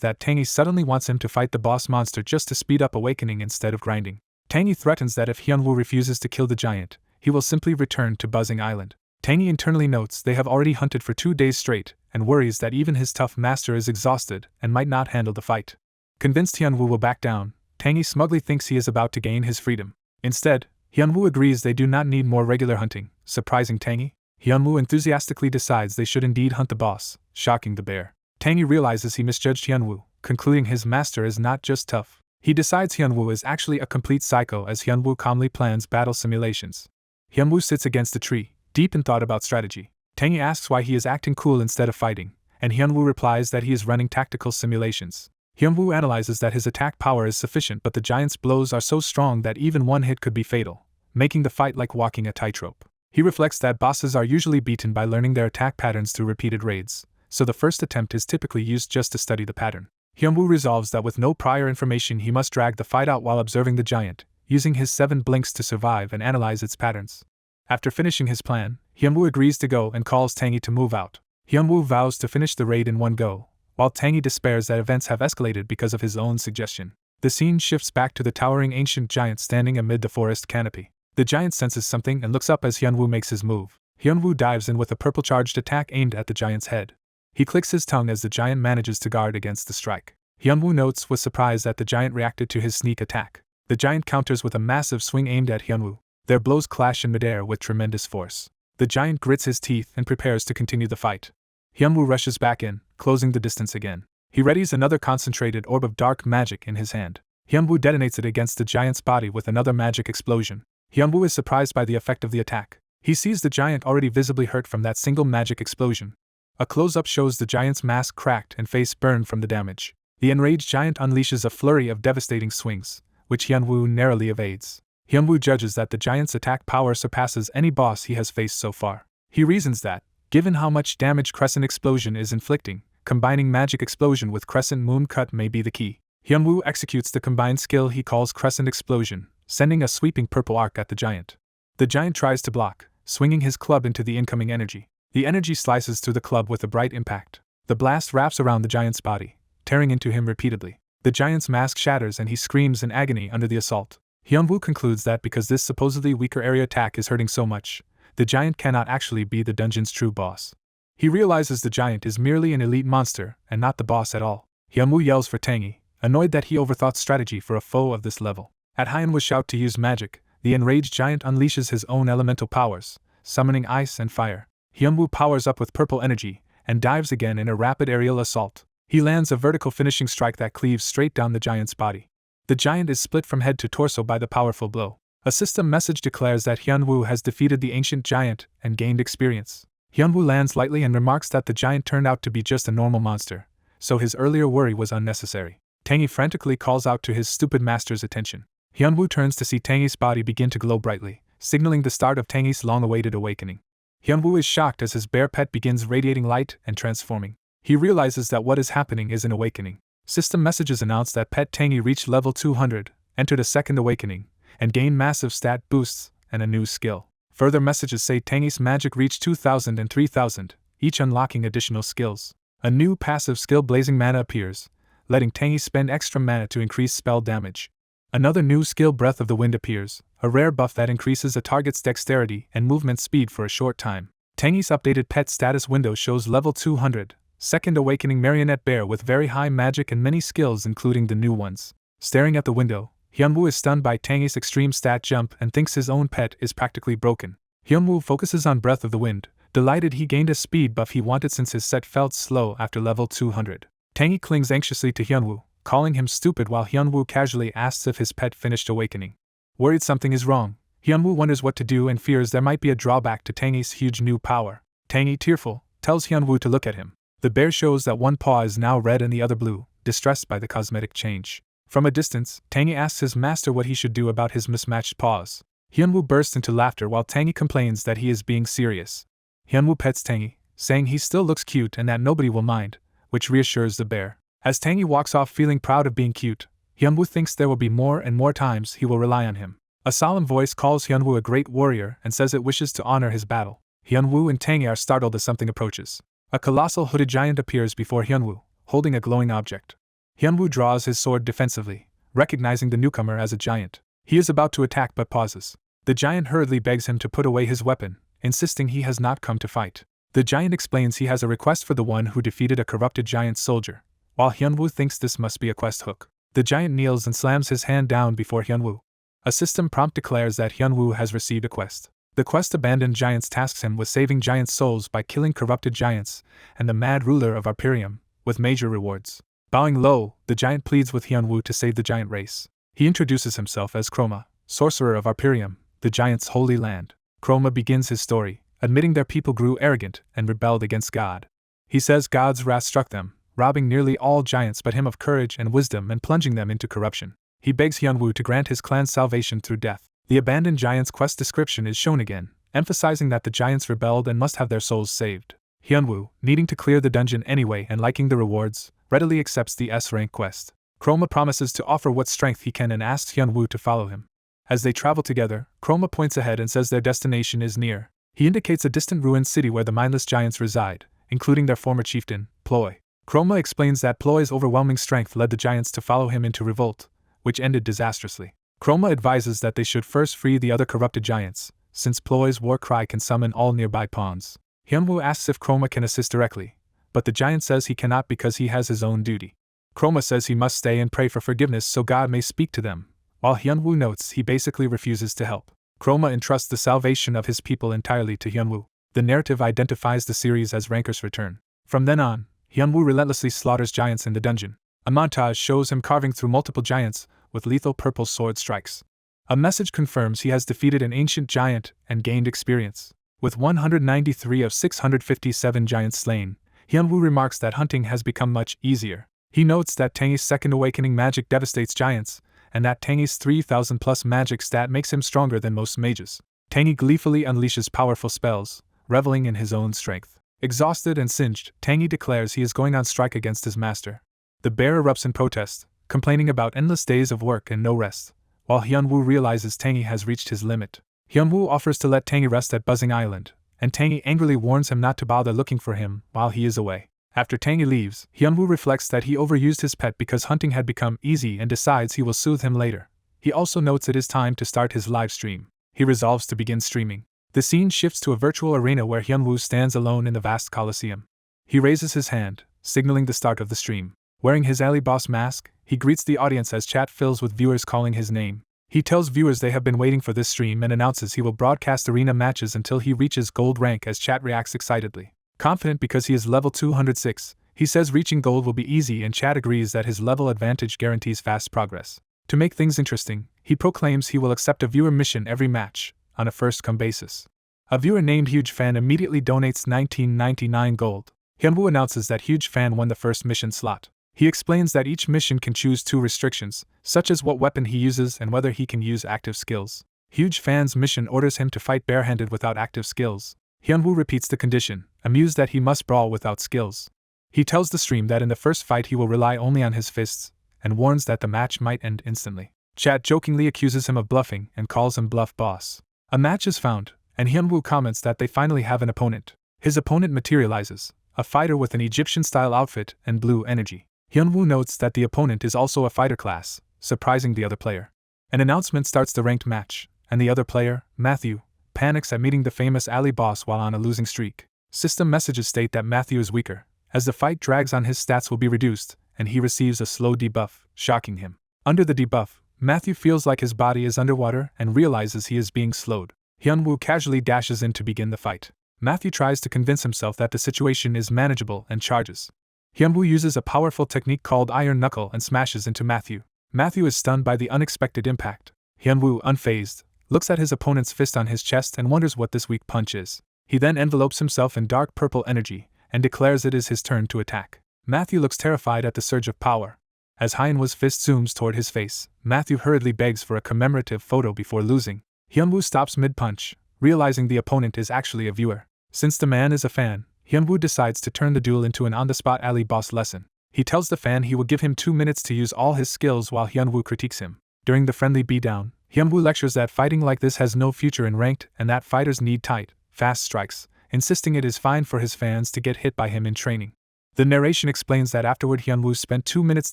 that Tangy suddenly wants him to fight the boss monster just to speed up awakening instead of grinding. Tangy threatens that if Hyunwoo refuses to kill the giant, he will simply return to Buzzing Island. Tangy internally notes they have already hunted for 2 days straight, and worries that even his tough master is exhausted and might not handle the fight. Convinced Hyunwoo will back down, Tangy smugly thinks he is about to gain his freedom. Instead, Hyunwoo agrees they do not need more regular hunting. Surprising Tangy, Hyunwoo enthusiastically decides they should indeed hunt the boss, shocking the bear. Tangy realizes he misjudged Hyunwoo, concluding his master is not just tough. He decides Hyunwoo is actually a complete psycho as Hyunwoo calmly plans battle simulations. Hyunwoo sits against a tree, deep in thought about strategy. Tangy asks why he is acting cool instead of fighting, and Hyunwoo replies that he is running tactical simulations. Hyunwoo analyzes that his attack power is sufficient but the giant's blows are so strong that even one hit could be fatal, making the fight like walking a tightrope. He reflects that bosses are usually beaten by learning their attack patterns through repeated raids, so the first attempt is typically used just to study the pattern. Hyunwoo resolves that with no prior information he must drag the fight out while observing the giant, using his 7 blinks to survive and analyze its patterns. After finishing his plan, Hyunwoo agrees to go and calls Tangy to move out. Hyunwoo vows to finish the raid in one go, while Tangy despairs that events have escalated because of his own suggestion. The scene shifts back to the towering ancient giant standing amid the forest canopy. The giant senses something and looks up as Hyunwoo makes his move. Hyunwoo dives in with a purple-charged attack aimed at the giant's head. He clicks his tongue as the giant manages to guard against the strike. Hyunwoo notes with surprise that the giant reacted to his sneak attack. The giant counters with a massive swing aimed at Hyunwoo. Their blows clash in midair with tremendous force. The giant grits his teeth and prepares to continue the fight. Hyunwoo rushes back in, closing the distance again. He readies another concentrated orb of dark magic in his hand. Hyunwoo detonates it against the giant's body with another magic explosion. Hyunwoo is surprised by the effect of the attack. He sees the giant already visibly hurt from that single magic explosion. A close-up shows the giant's mask cracked and face burned from the damage. The enraged giant unleashes a flurry of devastating swings, which Hyunwoo narrowly evades. Hyunwoo judges that the giant's attack power surpasses any boss he has faced so far. He reasons that, given how much damage Crescent Explosion is inflicting, combining Magic Explosion with Crescent Moon Cut may be the key. Hyunwoo executes the combined skill he calls Crescent Explosion, sending a sweeping purple arc at the giant. The giant tries to block, swinging his club into the incoming energy. The energy slices through the club with a bright impact. The blast wraps around the giant's body, tearing into him repeatedly. The giant's mask shatters and he screams in agony under the assault. Hyunwoo concludes that because this supposedly weaker area attack is hurting so much, the giant cannot actually be the dungeon's true boss. He realizes the giant is merely an elite monster and not the boss at all. Hyunwoo yells for Tangy, annoyed that he overthought strategy for a foe of this level. At Hyunwoo's shout to use magic, the enraged giant unleashes his own elemental powers, summoning ice and fire. Hyunwoo powers up with purple energy and dives again in a rapid aerial assault. He lands a vertical finishing strike that cleaves straight down the giant's body. The giant is split from head to torso by the powerful blow. A system message declares that Hyunwoo has defeated the ancient giant and gained experience. Hyunwoo lands lightly and remarks that the giant turned out to be just a normal monster, so his earlier worry was unnecessary. Tangy frantically calls out to his stupid master's attention. Hyunwoo turns to see Tangy's body begin to glow brightly, signaling the start of Tangy's long-awaited awakening. Hyunwoo is shocked as his bear pet begins radiating light and transforming. He realizes that what is happening is an awakening. System messages announce that pet Tangy reached level 200, entered a second awakening, and gained massive stat boosts and a new skill. Further messages say Tangy's magic reached 2000 and 3000, each unlocking additional skills. A new passive skill Blazing Mana appears, letting Tangy spend extra mana to increase spell damage. Another new skill Breath of the Wind appears, a rare buff that increases a target's dexterity and movement speed for a short time. Tangy's updated pet status window shows level 200, second awakening marionette bear with very high magic and many skills including the new ones. Staring at the window, Hyunwoo is stunned by Tangy's extreme stat jump and thinks his own pet is practically broken. Hyunwoo focuses on Breath of the Wind, delighted he gained a speed buff he wanted since his set felt slow after level 200. Tangy clings anxiously to Hyunwoo, calling him stupid while Hyunwoo casually asks if his pet finished awakening. Worried something is wrong, Hyunwoo wonders what to do and fears there might be a drawback to Tangy's huge new power. Tangy, tearful, tells Hyunwoo to look at him. The bear shows that one paw is now red and the other blue, distressed by the cosmetic change. From a distance, Tangy asks his master what he should do about his mismatched paws. Hyunwoo bursts into laughter while Tangy complains that he is being serious. Hyunwoo pets Tangy, saying he still looks cute and that nobody will mind, which reassures the bear. As Tangy walks off feeling proud of being cute, Hyunwoo thinks there will be more and more times he will rely on him. A solemn voice calls Hyunwoo a great warrior and says it wishes to honor his battle. Hyunwoo and Tangy are startled as something approaches. A colossal hooded giant appears before Hyunwoo, holding a glowing object. Hyunwoo draws his sword defensively, recognizing the newcomer as a giant. He is about to attack but pauses. The giant hurriedly begs him to put away his weapon, insisting he has not come to fight. The giant explains he has a request for the one who defeated a corrupted giant soldier, while Hyunwoo thinks this must be a quest hook. The giant kneels and slams his hand down before Hyunwoo. A system prompt declares that Hyunwoo has received a quest. The quest Abandoned Giants tasks him with saving giant souls by killing corrupted giants, and the mad ruler of Arperium, with major rewards. Bowing low, the giant pleads with Hyunwoo to save the giant race. He introduces himself as Chroma, sorcerer of Arperium, the giants' holy land. Chroma begins his story, admitting their people grew arrogant and rebelled against God. He says God's wrath struck them, robbing nearly all giants but him of courage and wisdom and plunging them into corruption. He begs Hyunwoo to grant his clan's salvation through death. The Abandoned Giants' quest description is shown again, emphasizing that the giants rebelled and must have their souls saved. Hyunwoo, needing to clear the dungeon anyway and liking the rewards, readily accepts the S-rank quest. Chroma promises to offer what strength he can and asks Hyunwoo to follow him. As they travel together, Chroma points ahead and says their destination is near. He indicates a distant ruined city where the mindless giants reside, including their former chieftain, Ploy. Chroma explains that Ploy's overwhelming strength led the giants to follow him into revolt, which ended disastrously. Chroma advises that they should first free the other corrupted giants, since Ploy's war cry can summon all nearby pawns. Hyunwoo asks if Chroma can assist directly, but the giant says he cannot because he has his own duty. Chroma says he must stay and pray for forgiveness so God may speak to them, while Hyunwoo notes he basically refuses to help. Chroma entrusts the salvation of his people entirely to Hyunwoo. The narrative identifies the series as Ranker's Return. From then on, Hyunwoo relentlessly slaughters giants in the dungeon. A montage shows him carving through multiple giants with lethal purple sword strikes. A message confirms he has defeated an ancient giant and gained experience. With 193 of 657 giants slain, Hyunwoo remarks that hunting has become much easier. He notes that Tangy's second awakening magic devastates giants, and that Tangy's 3000 plus magic stat makes him stronger than most mages. Tangy gleefully unleashes powerful spells, reveling in his own strength. Exhausted and singed, Tangy declares he is going on strike against his master. The bear erupts in protest, complaining about endless days of work and no rest, while Hyunwoo realizes Tangy has reached his limit. Hyunwoo offers to let Tangy rest at Buzzing Island, and Tangy angrily warns him not to bother looking for him while he is away. After Tangy leaves, Hyunwoo reflects that he overused his pet because hunting had become easy and decides he will soothe him later. He also notes it is time to start his live stream. He resolves to begin streaming. The scene shifts to a virtual arena where Hyunwoo stands alone in the vast coliseum. He raises his hand, signaling the start of the stream. Wearing his alley boss mask, he greets the audience as chat fills with viewers calling his name. He tells viewers they have been waiting for this stream and announces he will broadcast arena matches until he reaches gold rank as chat reacts excitedly. Confident because he is level 206, he says reaching gold will be easy and chat agrees that his level advantage guarantees fast progress. To make things interesting, he proclaims he will accept a viewer mission every match, on a first-come basis. A viewer named Huge Fan immediately donates 1999 gold. Hyunwoo announces that Huge Fan won the first mission slot. He explains that each mission can choose 2 restrictions, such as what weapon he uses and whether he can use active skills. Huge Fan's mission orders him to fight barehanded without active skills. Hyunwoo repeats the condition, amused that he must brawl without skills. He tells the stream that in the first fight he will rely only on his fists, and warns that the match might end instantly. Chat jokingly accuses him of bluffing and calls him Bluff Boss. A match is found, and Hyunwoo comments that they finally have an opponent. His opponent materializes, a fighter with an Egyptian-style outfit and blue energy. Hyunwoo notes that the opponent is also a fighter class, surprising the other player. An announcement starts the ranked match, and the other player, Matthew, panics at meeting the famous Ali boss while on a losing streak. System messages state that Matthew is weaker. As the fight drags on, his stats will be reduced, and he receives a slow debuff, shocking him. Under the debuff, Matthew feels like his body is underwater and realizes he is being slowed. Hyunwoo casually dashes in to begin the fight. Matthew tries to convince himself that the situation is manageable and charges. Hyunwoo uses a powerful technique called Iron Knuckle and smashes into Matthew. Matthew is stunned by the unexpected impact. Hyunwoo, unfazed, looks at his opponent's fist on his chest and wonders what this weak punch is. He then envelopes himself in dark purple energy and declares it is his turn to attack. Matthew looks terrified at the surge of power. As Hyunwoo's fist zooms toward his face, Matthew hurriedly begs for a commemorative photo before losing. Hyunwoo stops mid-punch, realizing the opponent is actually a viewer. Since the man is a fan, Hyunwoo decides to turn the duel into an on-the-spot Ali boss lesson. He tells the fan he will give him 2 minutes to use all his skills while Hyunwoo critiques him. During the friendly beatdown, Hyunwoo lectures that fighting like this has no future in ranked and that fighters need tight, fast strikes, insisting it is fine for his fans to get hit by him in training. The narration explains that afterward Hyunwoo spent 2 minutes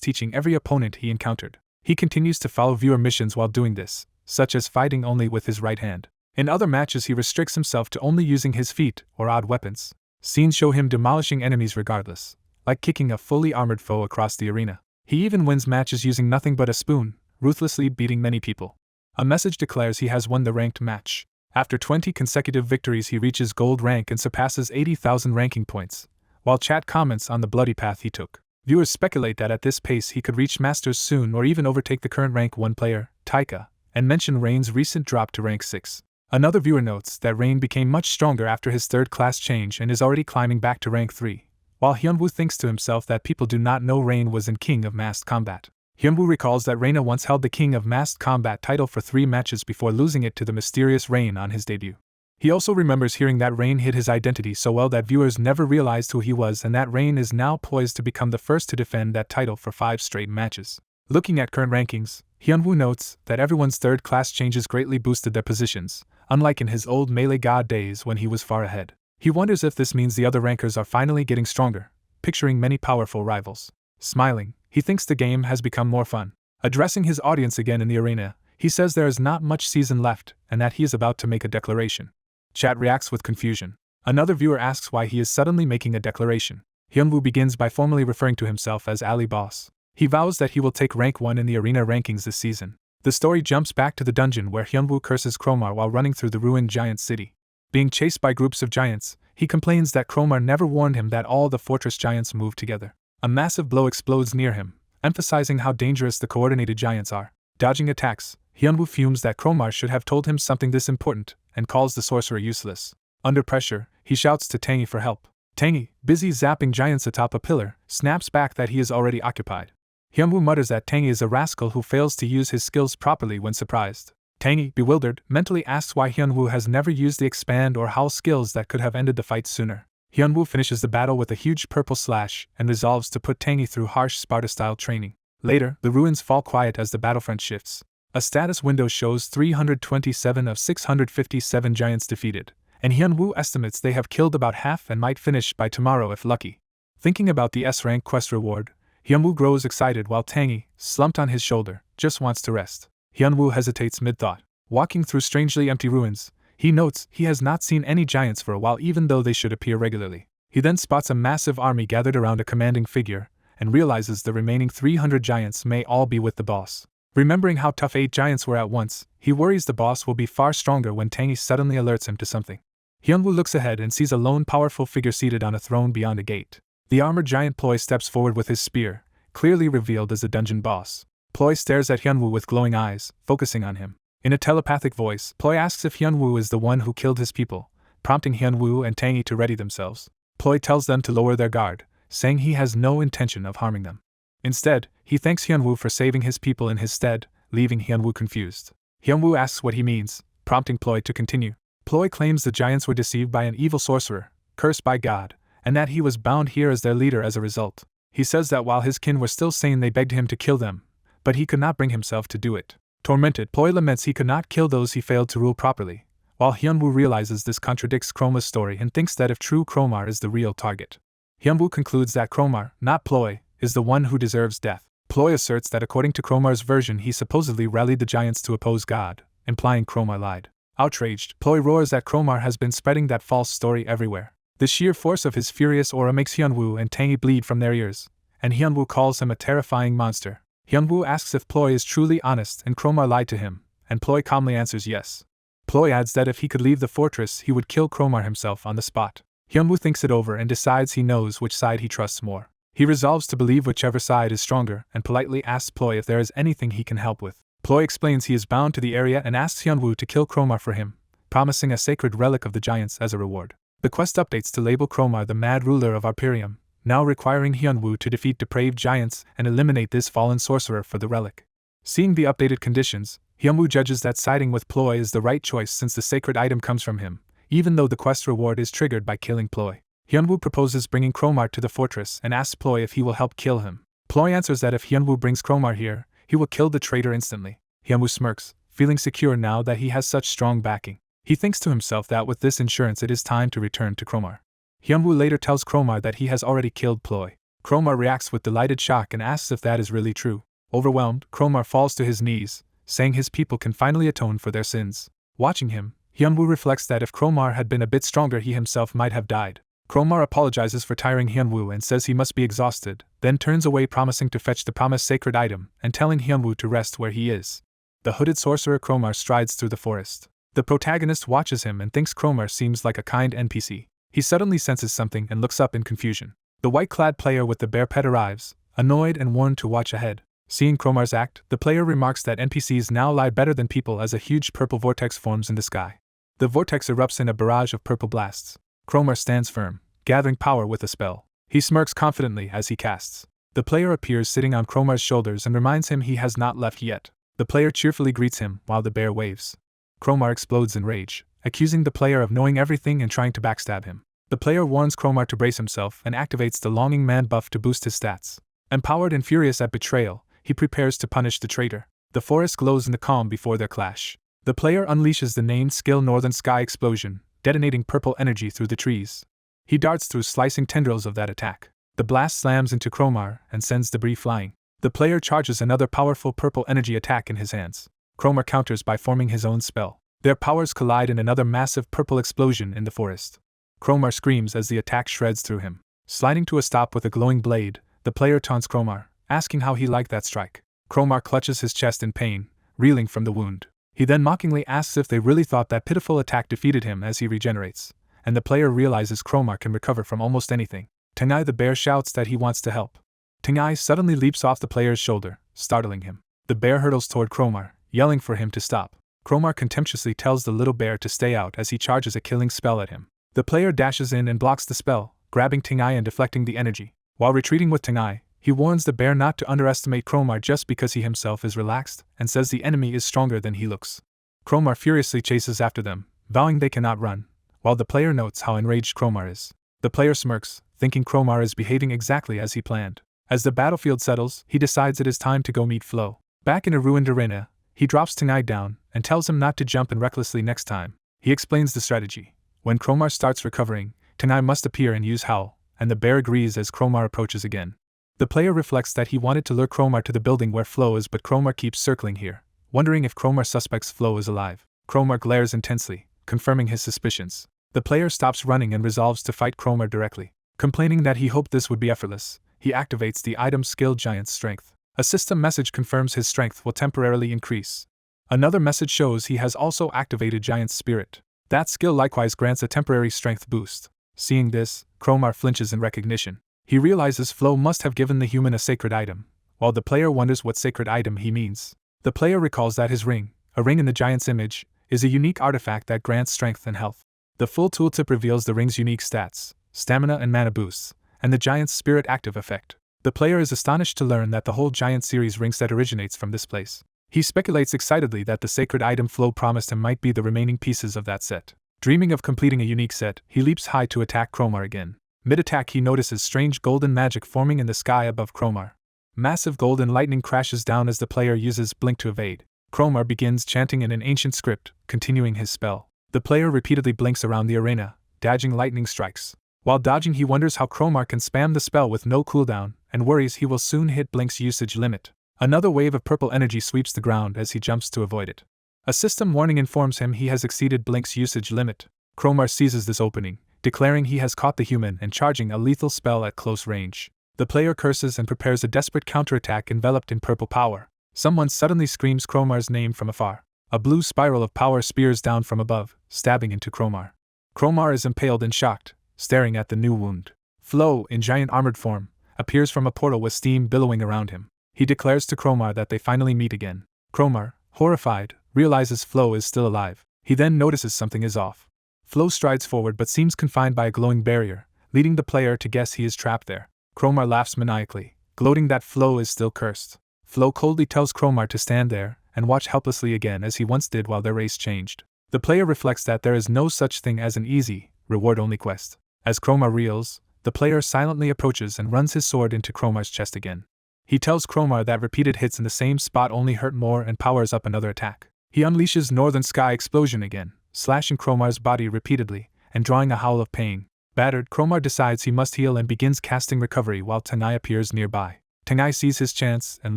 teaching every opponent he encountered. He continues to follow viewer missions while doing this, such as fighting only with his right hand. In other matches he restricts himself to only using his feet or odd weapons. Scenes show him demolishing enemies regardless, like kicking a fully armored foe across the arena. He even wins matches using nothing but a spoon, ruthlessly beating many people. A message declares he has won the ranked match. After 20 consecutive victories he reaches gold rank and surpasses 80,000 ranking points, while chat comments on the bloody path he took. Viewers speculate that at this pace he could reach Masters soon or even overtake the current rank 1 player, Taika, and mention Rain's recent drop to rank 6. Another viewer notes that Rain became much stronger after his 3rd class change and is already climbing back to rank 3, while Hyunwoo thinks to himself that people do not know Rain was in King of Masked Combat. Hyunwoo recalls that Reina once held the King of Masked Combat title for 3 matches before losing it to the mysterious Rain on his debut. He also remembers hearing that Rain hid his identity so well that viewers never realized who he was and that Rain is now poised to become the first to defend that title for 5 straight matches. Looking at current rankings, Hyunwoo notes that everyone's 3rd class changes greatly boosted their positions, unlike in his old Melee God days when he was far ahead. He wonders if this means the other rankers are finally getting stronger, picturing many powerful rivals. Smiling, he thinks the game has become more fun. Addressing his audience again in the arena, he says there is not much season left and that he is about to make a declaration. Chat reacts with confusion. Another viewer asks why he is suddenly making a declaration. Hyunwoo begins by formally referring to himself as Ali Boss. He vows that he will take rank 1 in the arena rankings this season. The story jumps back to the dungeon where Hyunwoo curses Cromar while running through the ruined giant city. Being chased by groups of giants, he complains that Cromar never warned him that all the fortress giants move together. A massive blow explodes near him, emphasizing how dangerous the coordinated giants are. Dodging attacks, Hyunwoo fumes that Cromar should have told him something this important, and calls the sorcerer useless. Under pressure, he shouts to Tangy for help. Tangy, busy zapping giants atop a pillar, snaps back that he is already occupied. Hyunwoo mutters that Tangy is a rascal who fails to use his skills properly when surprised. Tangy, bewildered, mentally asks why Hyunwoo has never used the expand or howl skills that could have ended the fight sooner. Hyunwoo finishes the battle with a huge purple slash and resolves to put Tangy through harsh Sparta-style training. Later, the ruins fall quiet as the battlefront shifts. A status window shows 327 of 657 giants defeated, and Hyunwoo estimates they have killed about half and might finish by tomorrow if lucky. Thinking about the S-rank quest reward, Hyunwoo grows excited while Tangy, slumped on his shoulder, just wants to rest. Hyunwoo hesitates mid-thought. Walking through strangely empty ruins, he notes he has not seen any giants for a while even though they should appear regularly. He then spots a massive army gathered around a commanding figure, and realizes the remaining 300 giants may all be with the boss. Remembering how tough 8 giants were at once, he worries the boss will be far stronger when Tangy suddenly alerts him to something. Hyunwoo looks ahead and sees a lone powerful figure seated on a throne beyond a gate. The armored giant Ploy steps forward with his spear, clearly revealed as a dungeon boss. Ploy stares at Hyunwoo with glowing eyes, focusing on him. In a telepathic voice, Ploy asks if Hyunwoo is the one who killed his people, prompting Hyunwoo and Tangi to ready themselves. Ploy tells them to lower their guard, saying he has no intention of harming them. Instead, he thanks Hyunwoo for saving his people in his stead, leaving Hyunwoo confused. Hyunwoo asks what he means, prompting Ploy to continue. Ploy claims the giants were deceived by an evil sorcerer, cursed by God, and that he was bound here as their leader as a result. He says that while his kin were still sane they begged him to kill them, but he could not bring himself to do it. Tormented, Ploy laments he could not kill those he failed to rule properly, while Hyunwoo realizes this contradicts Chroma's story and thinks that if true, Chromar is the real target. Hyunwoo concludes that Chromar, not Ploy, is the one who deserves death. Ploy asserts that according to Chromar's version he supposedly rallied the giants to oppose God, implying Chromar lied. Outraged, Ploy roars that Chromar has been spreading that false story everywhere. The sheer force of his furious aura makes Hyunwoo and Tangi bleed from their ears, and Hyunwoo calls him a terrifying monster. Hyunwoo asks if Ploy is truly honest and Chromar lied to him, and Ploy calmly answers yes. Ploy adds that if he could leave the fortress he would kill Chromar himself on the spot. Hyunwoo thinks it over and decides he knows which side he trusts more. He resolves to believe whichever side is stronger and politely asks Ploy if there is anything he can help with. Ploy explains he is bound to the area and asks Hyunwoo to kill Chromar for him, promising a sacred relic of the giants as a reward. The quest updates to label Chromar the mad ruler of Arperium, now requiring Hyunwoo to defeat depraved giants and eliminate this fallen sorcerer for the relic. Seeing the updated conditions, Hyunwoo judges that siding with Ploy is the right choice since the sacred item comes from him, even though the quest reward is triggered by killing Ploy. Hyunwoo proposes bringing Chromar to the fortress and asks Ploy if he will help kill him. Ploy answers that if Hyunwoo brings Chromar here, he will kill the traitor instantly. Hyunwoo smirks, feeling secure now that he has such strong backing. He thinks to himself that with this insurance it is time to return to Chromar. Hyunwoo later tells Chromar that he has already killed Ploy. Chromar reacts with delighted shock and asks if that is really true. Overwhelmed, Chromar falls to his knees, saying his people can finally atone for their sins. Watching him, Hyunwoo reflects that if Chromar had been a bit stronger he himself might have died. Chromar apologizes for tiring Hyunwoo and says he must be exhausted, then turns away promising to fetch the promised sacred item and telling Hyunwoo to rest where he is. The hooded sorcerer Chromar strides through the forest. The protagonist watches him and thinks Chromar seems like a kind NPC. He suddenly senses something and looks up in confusion. The white-clad player with the bear pet arrives, annoyed and warned to watch ahead. Seeing Chromar's act, the player remarks that NPCs now lie better than people as a huge purple vortex forms in the sky. The vortex erupts in a barrage of purple blasts. Chromar stands firm, gathering power with a spell. He smirks confidently as he casts. The player appears sitting on Chromar's shoulders and reminds him he has not left yet. The player cheerfully greets him while the bear waves. Chromar explodes in rage, accusing the player of knowing everything and trying to backstab him. The player warns Chromar to brace himself and activates the Longing Man buff to boost his stats. Empowered and furious at betrayal, he prepares to punish the traitor. The forest glows in the calm before their clash. The player unleashes the named skill Northern Sky Explosion, detonating purple energy through the trees. He darts through slicing tendrils of that attack. The blast slams into Chromar and sends debris flying. The player charges another powerful purple energy attack in his hands. Chromar counters by forming his own spell. Their powers collide in another massive purple explosion in the forest. Chromar screams as the attack shreds through him. Sliding to a stop with a glowing blade, the player taunts Chromar, asking how he liked that strike. Chromar clutches his chest in pain, reeling from the wound. He then mockingly asks if they really thought that pitiful attack defeated him as he regenerates, and the player realizes Chromar can recover from almost anything. Tengai the bear shouts that he wants to help. Tengai suddenly leaps off the player's shoulder, startling him. The bear hurtles toward Chromar, yelling for him to stop. Chromar contemptuously tells the little bear to stay out as he charges a killing spell at him. The player dashes in and blocks the spell, grabbing Tengai and deflecting the energy. While retreating with Tengai, he warns the bear not to underestimate Chromar just because he himself is relaxed, and says the enemy is stronger than he looks. Chromar furiously chases after them, vowing they cannot run, while the player notes how enraged Chromar is. The player smirks, thinking Chromar is behaving exactly as he planned. As the battlefield settles, he decides it is time to go meet Flo. Back in a ruined arena, he drops Tengai down and tells him not to jump in recklessly next time. He explains the strategy. When Chromar starts recovering, Tengai must appear and use Howl, and the bear agrees as Chromar approaches again. The player reflects that he wanted to lure Chromar to the building where Flo is, but Chromar keeps circling here, wondering if Chromar suspects Flo is alive. Chromar glares intensely, confirming his suspicions. The player stops running and resolves to fight Chromar directly. Complaining that he hoped this would be effortless, he activates the item skill Giant's Strength. A system message confirms his strength will temporarily increase. Another message shows he has also activated Giant's Spirit. That skill likewise grants a temporary strength boost. Seeing this, Chromar flinches in recognition. He realizes Flo must have given the human a sacred item, while the player wonders what sacred item he means. The player recalls that his ring, a ring in the giant's image, is a unique artifact that grants strength and health. The full tooltip reveals the ring's unique stats, stamina and mana boosts, and the giant's spirit active effect. The player is astonished to learn that the whole giant series ring set originates from this place. He speculates excitedly that the sacred item Flo promised him might be the remaining pieces of that set. Dreaming of completing a unique set, he leaps high to attack Cromar again. Mid-attack he notices strange golden magic forming in the sky above Cromar. Massive golden lightning crashes down as the player uses Blink to evade. Cromar begins chanting in an ancient script, continuing his spell. The player repeatedly blinks around the arena, dodging lightning strikes. While dodging he wonders how Cromar can spam the spell with no cooldown, and worries he will soon hit Blink's usage limit. Another wave of purple energy sweeps the ground as he jumps to avoid it. A system warning informs him he has exceeded Blink's usage limit. Cromar seizes this opening, declaring he has caught the human and charging a lethal spell at close range. The player curses and prepares a desperate counterattack enveloped in purple power. Someone suddenly screams Cromar's name from afar. A blue spiral of power spears down from above, stabbing into Cromar. Cromar is impaled and shocked, staring at the new wound. Flo, in giant armored form, appears from a portal with steam billowing around him. He declares to Cromar that they finally meet again. Cromar, horrified, realizes Flo is still alive. He then notices something is off. Flo strides forward but seems confined by a glowing barrier, leading the player to guess he is trapped there. Cromar laughs maniacally, gloating that Flo is still cursed. Flo coldly tells Cromar to stand there and watch helplessly again as he once did while their race changed. The player reflects that there is no such thing as an easy, reward-only quest. As Cromar reels, the player silently approaches and runs his sword into Cromar's chest again. He tells Cromar that repeated hits in the same spot only hurt more and powers up another attack. He unleashes Northern Sky Explosion again, slashing Cromar's body repeatedly and drawing a howl of pain. Battered, Cromar decides he must heal and begins casting Recovery while Tenai appears nearby. Tenai sees his chance and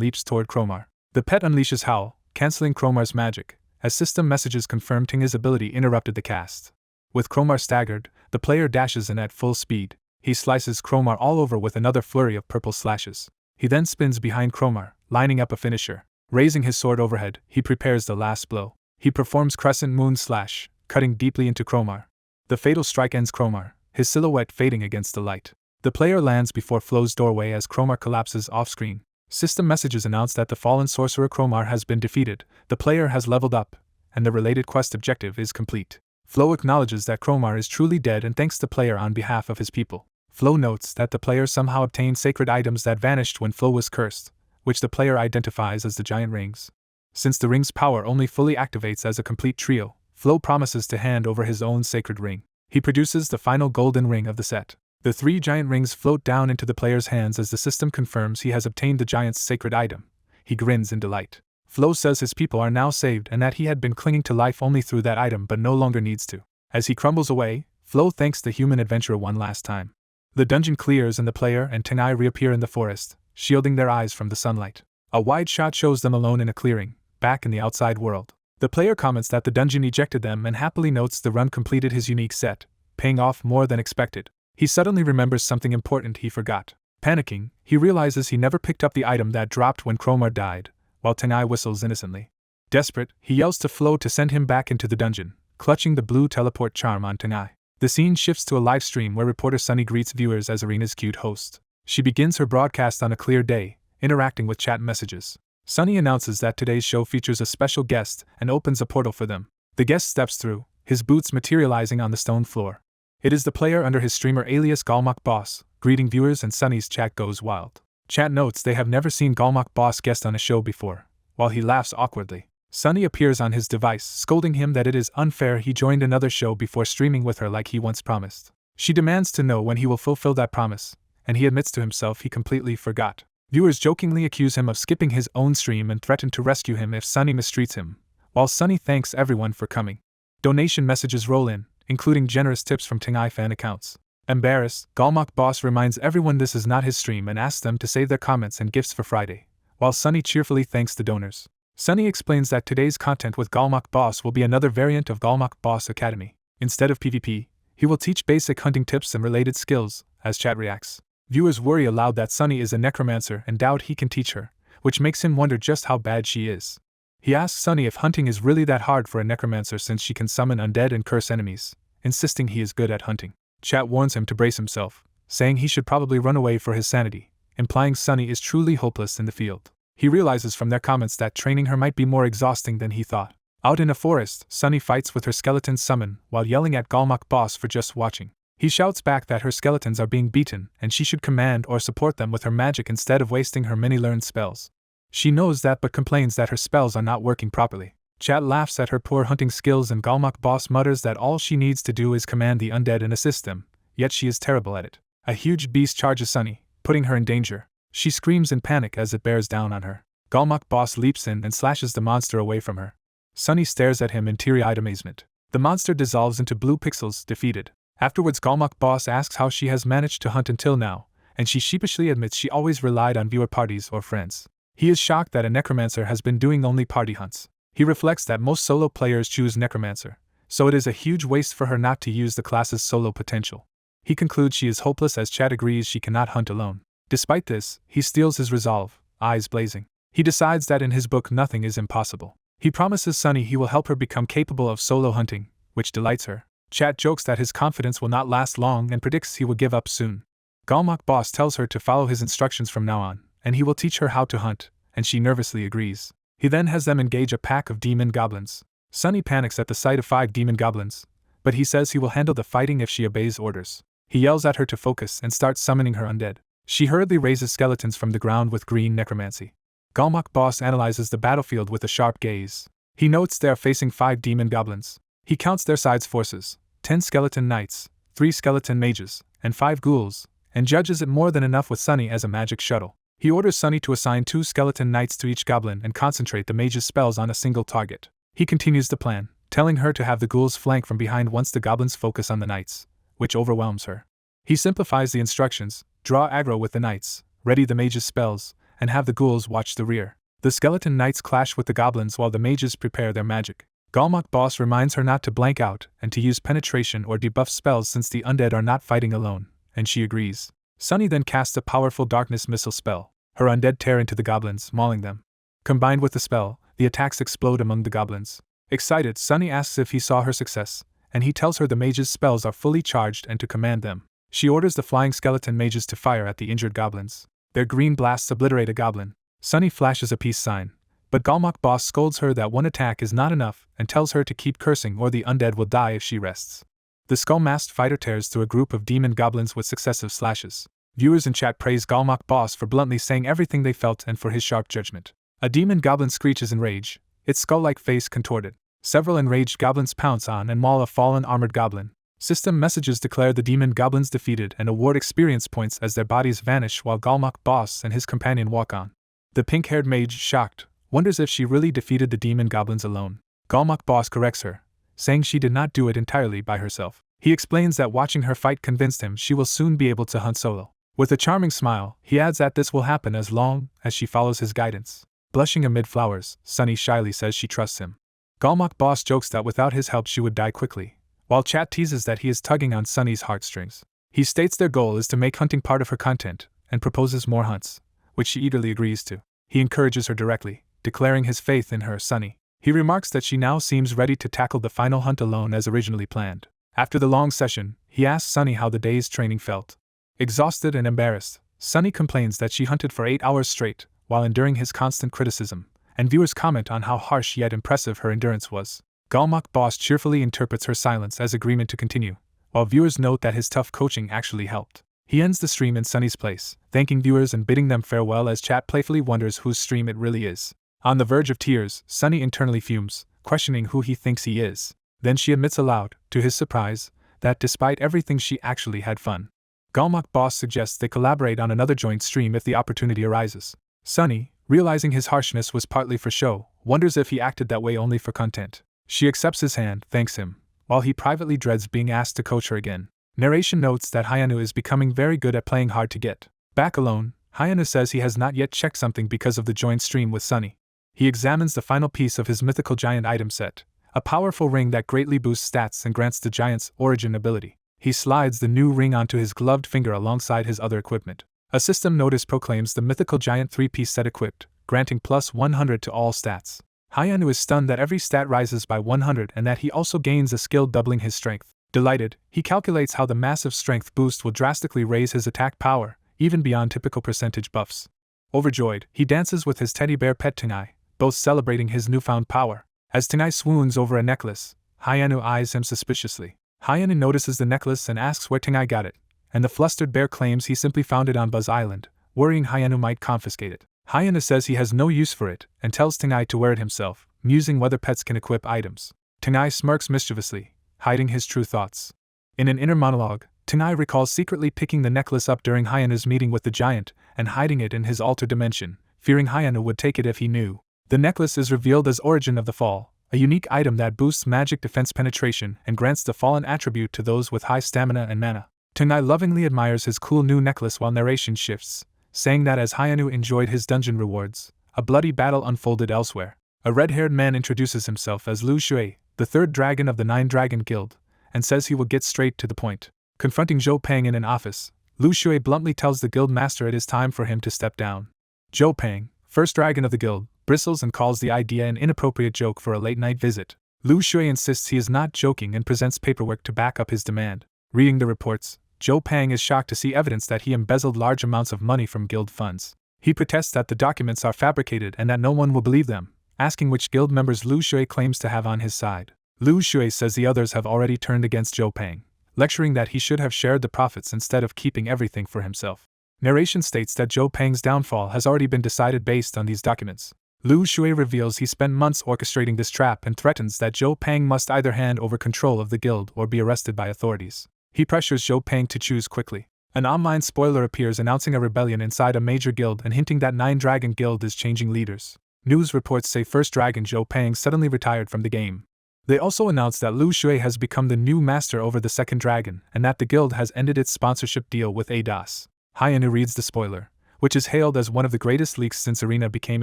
leaps toward Cromar. The pet unleashes Howl, canceling Cromar's magic, as system messages confirm Tinga's ability interrupted the cast. With Cromar staggered, the player dashes in at full speed. He slices Cromar all over with another flurry of purple slashes. He then spins behind Cromar, lining up a finisher. Raising his sword overhead, he prepares the last blow. He performs Crescent Moon Slash, cutting deeply into Cromar. The fatal strike ends Cromar, his silhouette fading against the light. The player lands before Flo's doorway as Cromar collapses off-screen. System messages announce that the fallen sorcerer Cromar has been defeated, the player has leveled up, and the related quest objective is complete. Flo acknowledges that Cromar is truly dead and thanks the player on behalf of his people. Flo notes that the player somehow obtained sacred items that vanished when Flo was cursed, which the player identifies as the giant rings. Since the ring's power only fully activates as a complete trio, Flo promises to hand over his own sacred ring. He produces the final golden ring of the set. The 3 giant rings float down into the player's hands as the system confirms he has obtained the giant's sacred item. He grins in delight. Flo says his people are now saved and that he had been clinging to life only through that item but no longer needs to. As he crumbles away, Flo thanks the human adventurer one last time. The dungeon clears and the player and Tenai reappear in the forest, shielding their eyes from the sunlight. A wide shot shows them alone in a clearing, back in the outside world. The player comments that the dungeon ejected them and happily notes the run completed his unique set, paying off more than expected. He suddenly remembers something important he forgot. Panicking, he realizes he never picked up the item that dropped when Cromar died, while Tenai whistles innocently. Desperate, he yells to Flo to send him back into the dungeon, clutching the blue teleport charm on Tenai. The scene shifts to a live stream where reporter Sunny greets viewers as Arena's cute host. She begins her broadcast on a clear day, interacting with chat messages. Sunny announces that today's show features a special guest and opens a portal for them. The guest steps through, his boots materializing on the stone floor. It is the player under his streamer alias Galmak Boss, greeting viewers and Sunny's chat goes wild. Chat notes they have never seen Galmak Boss guest on a show before, while he laughs awkwardly. Sunny appears on his device, scolding him that it is unfair he joined another show before streaming with her like he once promised. She demands to know when he will fulfill that promise, and he admits to himself he completely forgot. Viewers jokingly accuse him of skipping his own stream and threaten to rescue him if Sunny mistreats him, while Sunny thanks everyone for coming. Donation messages roll in, including generous tips from Tenai fan accounts. Embarrassed, Galmak Boss reminds everyone this is not his stream and asks them to save their comments and gifts for Friday, while Sunny cheerfully thanks the donors. Sunny explains that today's content with Galmak Boss will be another variant of Galmak Boss Academy. Instead of PvP, he will teach basic hunting tips and related skills, as chat reacts. Viewers worry aloud that Sunny is a necromancer and doubt he can teach her, which makes him wonder just how bad she is. He asks Sunny if hunting is really that hard for a necromancer since she can summon undead and curse enemies, insisting he is good at hunting. Chat warns him to brace himself, saying he should probably run away for his sanity, implying Sunny is truly hopeless in the field. He realizes from their comments that training her might be more exhausting than he thought. Out in a forest, Sunny fights with her skeleton summon while yelling at Galmok boss for just watching. He shouts back that her skeletons are being beaten and she should command or support them with her magic instead of wasting her many learned spells. She knows that but complains that her spells are not working properly. Chat laughs at her poor hunting skills and Galmok boss mutters that all she needs to do is command the undead and assist them, yet she is terrible at it. A huge beast charges Sunny, putting her in danger. She screams in panic as it bears down on her. Galmok boss leaps in and slashes the monster away from her. Sunny stares at him in teary-eyed amazement. The monster dissolves into blue pixels, defeated. Afterwards, Galmok boss asks how she has managed to hunt until now, and she sheepishly admits she always relied on viewer parties or friends. He is shocked that a necromancer has been doing only party hunts. He reflects that most solo players choose necromancer, so it is a huge waste for her not to use the class's solo potential. He concludes she is hopeless as Chad agrees she cannot hunt alone. Despite this, he steals his resolve, eyes blazing. He decides that in his book nothing is impossible. He promises Sunny he will help her become capable of solo hunting, which delights her. Chad jokes that his confidence will not last long and predicts he will give up soon. Galmok boss tells her to follow his instructions from now on, and he will teach her how to hunt, and she nervously agrees. He then has them engage a pack of demon goblins. Sunny panics at the sight of 5 demon goblins, but he says he will handle the fighting if she obeys orders. He yells at her to focus and starts summoning her undead. She hurriedly raises skeletons from the ground with green necromancy. Galmok boss analyzes the battlefield with a sharp gaze. He notes they are facing 5 demon goblins. He counts their side's forces, 10 skeleton knights, 3 skeleton mages, and 5 ghouls, and judges it more than enough with Sunny as a magic shuttle. He orders Sunny to assign 2 skeleton knights to each goblin and concentrate the mage's spells on a single target. He continues the plan, telling her to have the ghouls flank from behind once the goblins focus on the knights, which overwhelms her. He simplifies the instructions: draw aggro with the knights, ready the mage's spells, and have the ghouls watch the rear. The skeleton knights clash with the goblins while the mages prepare their magic. Galmok boss reminds her not to blank out and to use penetration or debuff spells since the undead are not fighting alone, and she agrees. Sunny then casts a powerful darkness missile spell. Her undead tear into the goblins, mauling them. Combined with the spell, the attacks explode among the goblins. Excited, Sunny asks if he saw her success, and he tells her the mage's spells are fully charged and to command them. She orders the flying skeleton mages to fire at the injured goblins. Their green blasts obliterate a goblin. Sunny flashes a peace sign, but Galmok boss scolds her that one attack is not enough and tells her to keep cursing or the undead will die if she rests. The skull-masked fighter tears through a group of demon goblins with successive slashes. Viewers in chat praise Galmok boss for bluntly saying everything they felt and for his sharp judgment. A demon goblin screeches in rage, its skull-like face contorted. Several enraged goblins pounce on and maul a fallen armored goblin. System messages declare the demon goblins defeated and award experience points as their bodies vanish while Galmok boss and his companion walk on. The pink-haired mage, shocked, wonders if she really defeated the demon goblins alone. Galmok boss corrects her, saying she did not do it entirely by herself. He explains that watching her fight convinced him she will soon be able to hunt solo. With a charming smile, he adds that this will happen as long as she follows his guidance. Blushing amid flowers, Sunny shyly says she trusts him. Galmok boss jokes that without his help she would die quickly, while Chat teases that he is tugging on Sunny's heartstrings. He states their goal is to make hunting part of her content, and proposes more hunts, which she eagerly agrees to. He encourages her directly, declaring his faith in her, Sunny. He remarks that she now seems ready to tackle the final hunt alone as originally planned. After the long session, he asks Sunny how the day's training felt. Exhausted and embarrassed, Sunny complains that she hunted for 8 hours straight, while enduring his constant criticism, and viewers comment on how harsh yet impressive her endurance was. Galmok boss cheerfully interprets her silence as agreement to continue, while viewers note that his tough coaching actually helped. He ends the stream in Sunny's place, thanking viewers and bidding them farewell as chat playfully wonders whose stream it really is. On the verge of tears, Sunny internally fumes, questioning who he thinks he is. Then she admits aloud, to his surprise, that despite everything she actually had fun. Galmok boss suggests they collaborate on another joint stream if the opportunity arises. Sunny, realizing his harshness was partly for show, wonders if he acted that way only for content. She accepts his hand, thanks him, while he privately dreads being asked to coach her again. Narration notes that Hyanu is becoming very good at playing hard to get. Back alone, Hyanu says he has not yet checked something because of the joint stream with Sunny. He examines the final piece of his mythical giant item set, a powerful ring that greatly boosts stats and grants the giant's origin ability. He slides the new ring onto his gloved finger alongside his other equipment. A system notice proclaims the mythical giant 3-piece set equipped, granting plus 100 to all stats. Hyanu is stunned that every stat rises by 100 and that he also gains a skill doubling his strength. Delighted, he calculates how the massive strength boost will drastically raise his attack power, even beyond typical percentage buffs. Overjoyed, he dances with his teddy bear pet Tenai, both celebrating his newfound power. As Tenai swoons over a necklace, Hyanu eyes him suspiciously. Hyanu notices the necklace and asks where Tenai got it, and the flustered bear claims he simply found it on Buzz Island, worrying Hyanu might confiscate it. Hyanu says he has no use for it and tells Tenai to wear it himself, musing whether pets can equip items. Tenai smirks mischievously, hiding his true thoughts. In an inner monologue, Tenai recalls secretly picking the necklace up during Hyanu's meeting with the giant and hiding it in his alter dimension, fearing Hyanu would take it if he knew. The necklace is revealed as Origin of the Fall, a unique item that boosts magic defense penetration and grants the fallen attribute to those with high stamina and mana. Tenai lovingly admires his cool new necklace while narration shifts, saying that as Hyanu enjoyed his dungeon rewards, a bloody battle unfolded elsewhere. A red-haired man introduces himself as Lu Shui, the third dragon of the 9-Dragon Guild, and says he will get straight to the point. Confronting Zhou Pang in an office, Lu Shui bluntly tells the guild master it is time for him to step down. Zhou Pang, first dragon of the guild, bristles and calls the idea an inappropriate joke for a late-night visit. Lu Shui insists he is not joking and presents paperwork to back up his demand. Reading the reports, Zhou Pang is shocked to see evidence that he embezzled large amounts of money from guild funds. He protests that the documents are fabricated and that no one will believe them, asking which guild members Lu Shui claims to have on his side. Lu Shui says the others have already turned against Zhou Pang, lecturing that he should have shared the profits instead of keeping everything for himself. Narration states that Zhou Pang's downfall has already been decided based on these documents. Lu Shui reveals he spent months orchestrating this trap and threatens that Zhou Pang must either hand over control of the guild or be arrested by authorities. He pressures Zhou Pang to choose quickly. An online spoiler appears announcing a rebellion inside a major guild and hinting that 9-Dragon Guild is changing leaders. News reports say first dragon Zhou Pang suddenly retired from the game. They also announce that Lu Shui has become the new master over the second dragon and that the guild has ended its sponsorship deal with ADOS. Hyanu reads the spoiler, which is hailed as one of the greatest leaks since Arena became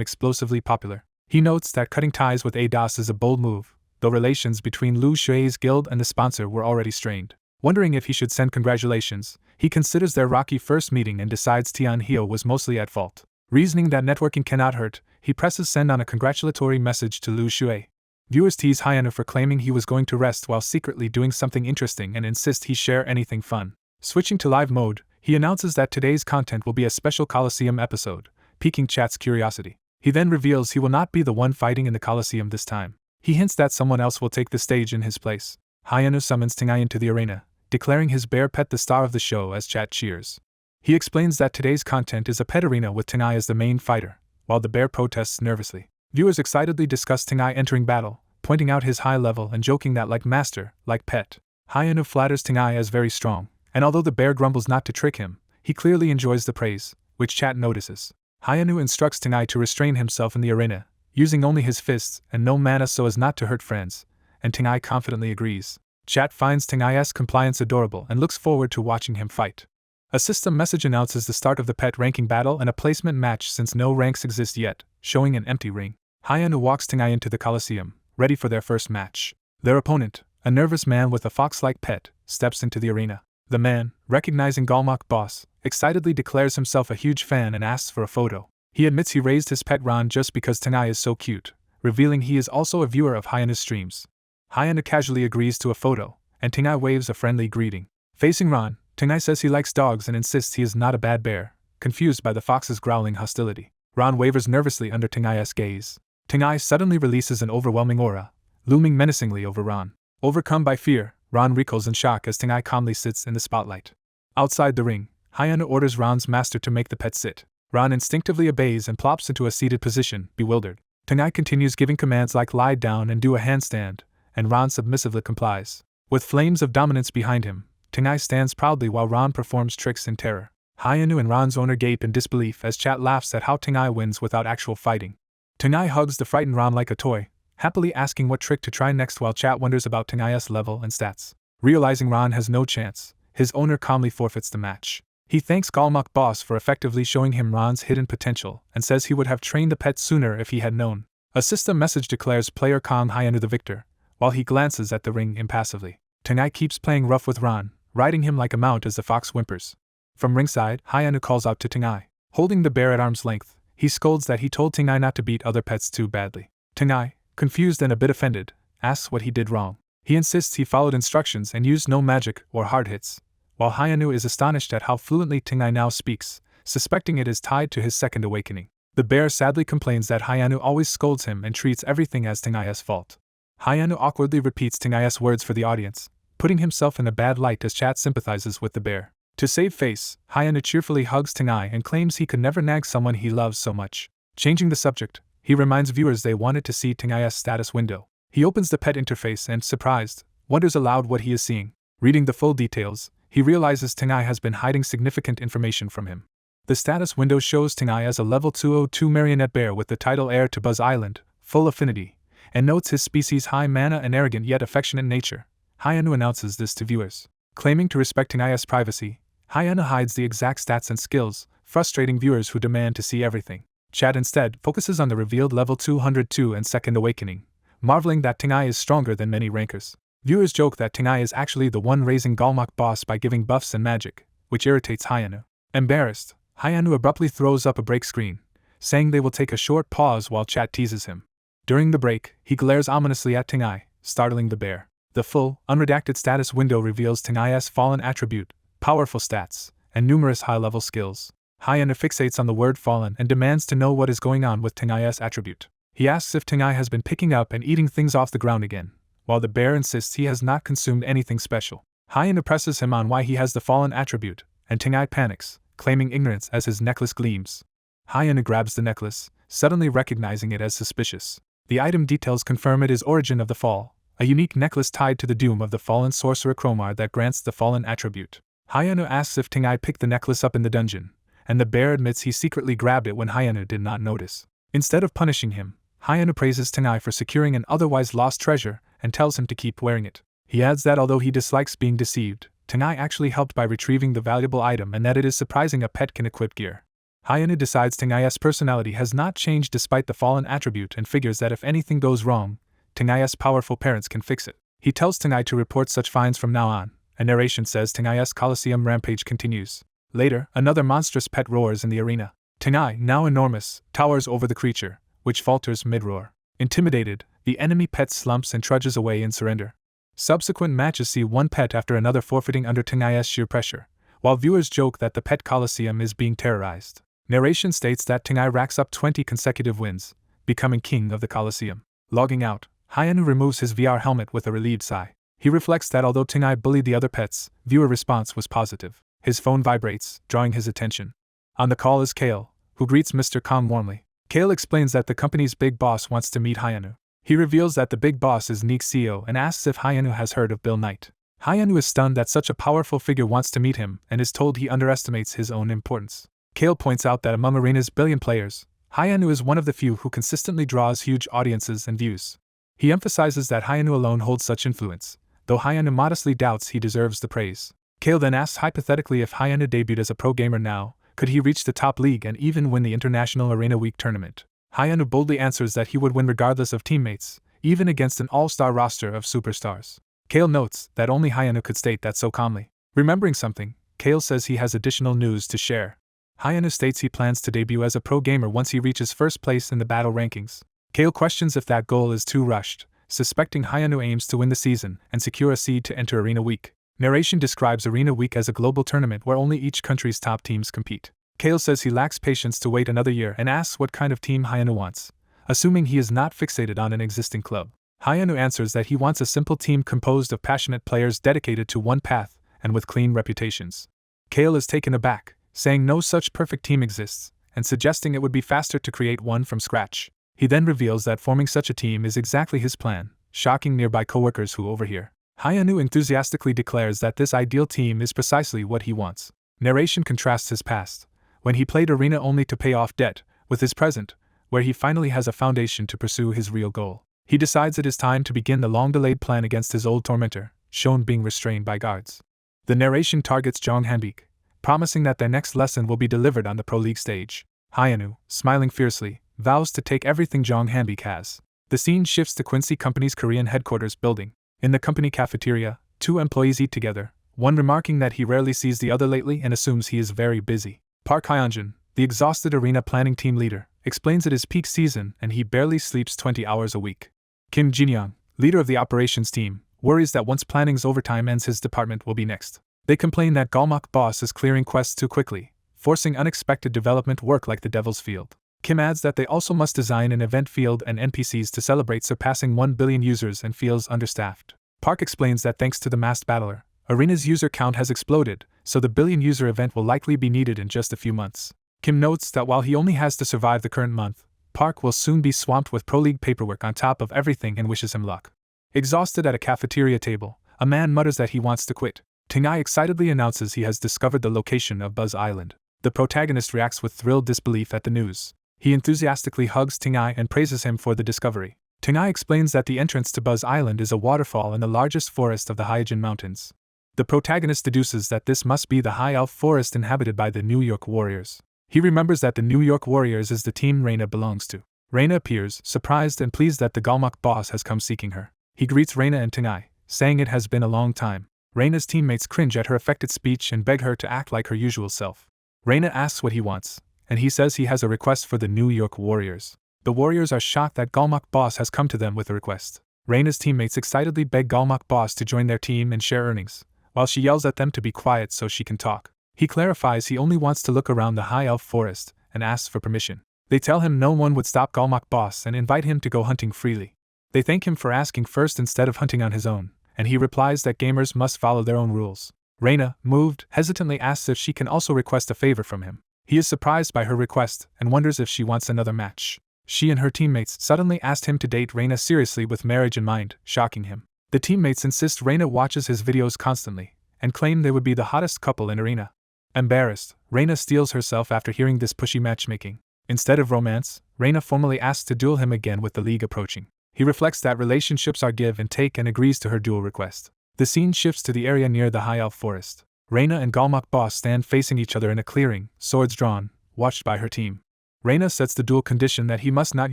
explosively popular. He notes that cutting ties with ADOS is a bold move, though relations between Lu Shui's guild and the sponsor were already strained. Wondering if he should send congratulations, he considers their rocky first meeting and decides Tian Hio was mostly at fault. Reasoning that networking cannot hurt, he presses send on a congratulatory message to Lu Shui. Viewers tease Hyanu for claiming he was going to rest while secretly doing something interesting and insist he share anything fun. Switching to live mode, he announces that today's content will be a special Coliseum episode, piquing chat's curiosity. He then reveals he will not be the one fighting in the Coliseum this time. He hints that someone else will take the stage in his place. Hyanu summons Tengai into the arena, declaring his bear pet the star of the show as chat cheers. He explains that today's content is a pet arena with Tengai as the main fighter, while the bear protests nervously. Viewers excitedly discuss Tengai entering battle, pointing out his high level and joking that like master, like pet. Hyanu flatters Tengai as very strong, and although the bear grumbles not to trick him, he clearly enjoys the praise, which chat notices. Hyanu instructs Tengai to restrain himself in the arena, using only his fists and no mana so as not to hurt friends, and Tengai confidently agrees. Chat finds Tengai's compliance adorable and looks forward to watching him fight. A system message announces the start of the pet ranking battle and a placement match since no ranks exist yet, showing an empty ring. Hyanu walks Tengai into the Coliseum, ready for their first match. Their opponent, a nervous man with a fox-like pet, steps into the arena. The man, recognizing Galmok Boss, excitedly declares himself a huge fan and asks for a photo. He admits he raised his pet Ron just because Tengai is so cute, revealing he is also a viewer of Hyanu's streams. Hyanu casually agrees to a photo, and Tengai waves a friendly greeting. Facing Ron, Tengai says he likes dogs and insists he is not a bad bear, confused by the fox's growling hostility. Ron wavers nervously under Tengai's gaze. Tengai suddenly releases an overwhelming aura, looming menacingly over Ron. Overcome by fear, Ron recoils in shock as Tengai calmly sits in the spotlight. Outside the ring, Hyanu orders Ron's master to make the pet sit. Ron instinctively obeys and plops into a seated position, bewildered. Tengai continues giving commands like lie down and do a handstand, and Ron submissively complies. With flames of dominance behind him, Tengai stands proudly while Ron performs tricks in terror. Hyanu and Ron's owner gape in disbelief as chat laughs at how Tengai wins without actual fighting. Tengai hugs the frightened Ron like a toy, happily asking what trick to try next while chat wonders about Tengai's level and stats. Realizing Ron has no chance, his owner calmly forfeits the match. He thanks Galmok Boss for effectively showing him Ron's hidden potential and says he would have trained the pet sooner if he had known. A system message declares player Kong Hyanu the victor, while he glances at the ring impassively. Tengai keeps playing rough with Ron, riding him like a mount as the fox whimpers. From ringside, Hyanu calls out to Tengai. Holding the bear at arm's length, he scolds that he told Tengai not to beat other pets too badly. Tengai, confused and a bit offended, asks what he did wrong. He insists he followed instructions and used no magic or hard hits, while Hyanu is astonished at how fluently Tengai now speaks, suspecting it is tied to his second awakening. The bear sadly complains that Hyanu always scolds him and treats everything as Tingai's fault. Hyanu awkwardly repeats Tingai's words for the audience, putting himself in a bad light as chat sympathizes with the bear. To save face, Hyanu cheerfully hugs Tingai and claims he could never nag someone he loves so much. Changing the subject, he reminds viewers they wanted to see Tingai's status window. He opens the pet interface and, surprised, wonders aloud what he is seeing. Reading the full details, he realizes Tingai has been hiding significant information from him. The status window shows Tingai as a level 202 marionette bear with the title heir to Buzz Island, full affinity, and notes his species' high mana and arrogant yet affectionate nature. Hyanu announces this to viewers. Claiming to respect Tingai's privacy, Hyanu hides the exact stats and skills, frustrating viewers who demand to see everything. Chat instead focuses on the revealed level 202 and Second Awakening, marveling that Tingai is stronger than many rankers. Viewers joke that Tingai is actually the one raising Galmok boss by giving buffs and magic, which irritates Hyanu. Embarrassed, Hyanu abruptly throws up a break screen, saying they will take a short pause while chat teases him. During the break, he glares ominously at Tingai, startling the bear. The full, unredacted status window reveals Tingai's fallen attribute, powerful stats, and numerous high-level skills. Hyanu fixates on the word fallen and demands to know what is going on with Tingai's attribute. He asks if Tingai has been picking up and eating things off the ground again, while the bear insists he has not consumed anything special. Hyanu presses him on why he has the fallen attribute, and Tingai panics, claiming ignorance as his necklace gleams. Hyanu grabs the necklace, suddenly recognizing it as suspicious. The item details confirm it is origin of the fall, a unique necklace tied to the doom of the fallen sorcerer Chromar that grants the fallen attribute. Hyanu asks if Tingai picked the necklace up in the dungeon, and the bear admits he secretly grabbed it when Hyanu did not notice. Instead of punishing him, Hyanu praises Tingai for securing an otherwise lost treasure and tells him to keep wearing it. He adds that although he dislikes being deceived, Tingai actually helped by retrieving the valuable item and that it is surprising a pet can equip gear. Hyanu decides Tingai's personality has not changed despite the fallen attribute and figures that if anything goes wrong, Tingai's powerful parents can fix it. He tells Tingai to report such finds from now on. A narration says Tingai's coliseum rampage continues. Later, another monstrous pet roars in the arena. Tingai, now enormous, towers over the creature, which falters mid-roar. Intimidated, the enemy pet slumps and trudges away in surrender. Subsequent matches see one pet after another forfeiting under Tingai's sheer pressure, while viewers joke that the pet coliseum is being terrorized. Narration states that Tingai racks up 20 consecutive wins, becoming king of the coliseum. Logging out, Hyanu removes his VR helmet with a relieved sigh. He reflects that although Tingai bullied the other pets, viewer response was positive. His phone vibrates, drawing his attention. On the call is Kale, who greets Mr. Kong warmly. Kale explains that the company's big boss wants to meet Hyanu. He reveals that the big boss is Neek's CEO and asks if Hyanu has heard of Bill Knight. Hyanu is stunned that such a powerful figure wants to meet him and is told he underestimates his own importance. Kale points out that among Arena's billion players, Hyanu is one of the few who consistently draws huge audiences and views. He emphasizes that Hyanu alone holds such influence, though Hyanu modestly doubts he deserves the praise. Kale then asks hypothetically if Hyanu debuted as a pro gamer now, could he reach the top league and even win the International Arena Week tournament? Hyanu boldly answers that he would win regardless of teammates, even against an all-star roster of superstars. Kale notes that only Hyanu could state that so calmly. Remembering something, Kale says he has additional news to share. Hyanu states he plans to debut as a pro gamer once he reaches first place in the battle rankings. Kale questions if that goal is too rushed, suspecting Hyanu aims to win the season and secure a seed to enter Arena Week. Narration describes Arena Week as a global tournament where only each country's top teams compete. Kale says he lacks patience to wait another year and asks what kind of team Hyanu wants, assuming he is not fixated on an existing club. Hyanu answers that he wants a simple team composed of passionate players dedicated to one path and with clean reputations. Kale is taken aback, saying no such perfect team exists, and suggesting it would be faster to create one from scratch. He then reveals that forming such a team is exactly his plan, shocking nearby coworkers who overhear. Hyanu enthusiastically declares that this ideal team is precisely what he wants. Narration contrasts his past, when he played Arena only to pay off debt, with his present, where he finally has a foundation to pursue his real goal. He decides it is time to begin the long-delayed plan against his old tormentor, shown being restrained by guards. The narration targets Jong Hanbik, promising that their next lesson will be delivered on the Pro League stage. Hyanu, smiling fiercely, vows to take everything Jong Hanbik has. The scene shifts to Quincy Company's Korean headquarters building. In the company cafeteria, two employees eat together, one remarking that he rarely sees the other lately and assumes he is very busy. Park Hyunjin, the exhausted arena planning team leader, explains it is peak season and he barely sleeps 20 hours a week. Kim Jinyoung, leader of the operations team, worries that once planning's overtime ends his department will be next. They complain that Galmok boss is clearing quests too quickly, forcing unexpected development work like the Devil's Field. Kim adds that they also must design an event field and NPCs to celebrate surpassing 1 billion users and feels understaffed. Park explains that thanks to the masked battler, Arena's user count has exploded, so the billion-user event will likely be needed in just a few months. Kim notes that while he only has to survive the current month, Park will soon be swamped with Pro League paperwork on top of everything and wishes him luck. Exhausted at a cafeteria table, a man mutters that he wants to quit. Ting-ai excitedly announces he has discovered the location of Buzz Island. The protagonist reacts with thrilled disbelief at the news. He enthusiastically hugs Ting-ai and praises him for the discovery. Ting-ai explains that the entrance to Buzz Island is a waterfall in the largest forest of the Hyjin Mountains. The protagonist deduces that this must be the High Elf Forest inhabited by the New York Warriors. He remembers that the New York Warriors is the team Reina belongs to. Reina appears, surprised and pleased that the Galmok boss has come seeking her. He greets Reina and Ting-ai, saying it has been a long time. Reina's teammates cringe at her affected speech and beg her to act like her usual self. Reina asks what he wants, and he says he has a request for the New York Warriors. The Warriors are shocked that Galmok boss has come to them with a request. Reina's teammates excitedly beg Galmok boss to join their team and share earnings, while she yells at them to be quiet so she can talk. He clarifies he only wants to look around the High Elf Forest and asks for permission. They tell him no one would stop Galmok boss and invite him to go hunting freely. They thank him for asking first instead of hunting on his own, and he replies that gamers must follow their own rules. Reina, moved, hesitantly asks if she can also request a favor from him. He is surprised by her request and wonders if she wants another match. She and her teammates suddenly asked him to date Reina seriously with marriage in mind, shocking him. The teammates insist Reina watches his videos constantly, and claim they would be the hottest couple in Arena. Embarrassed, Reina steels herself after hearing this pushy matchmaking. Instead of romance, Reina formally asks to duel him again with the league approaching. He reflects that relationships are give and take and agrees to her duel request. The scene shifts to the area near the High Elf Forest. Reina and Galmok boss stand facing each other in a clearing, swords drawn, watched by her team. Reina sets the duel condition that he must not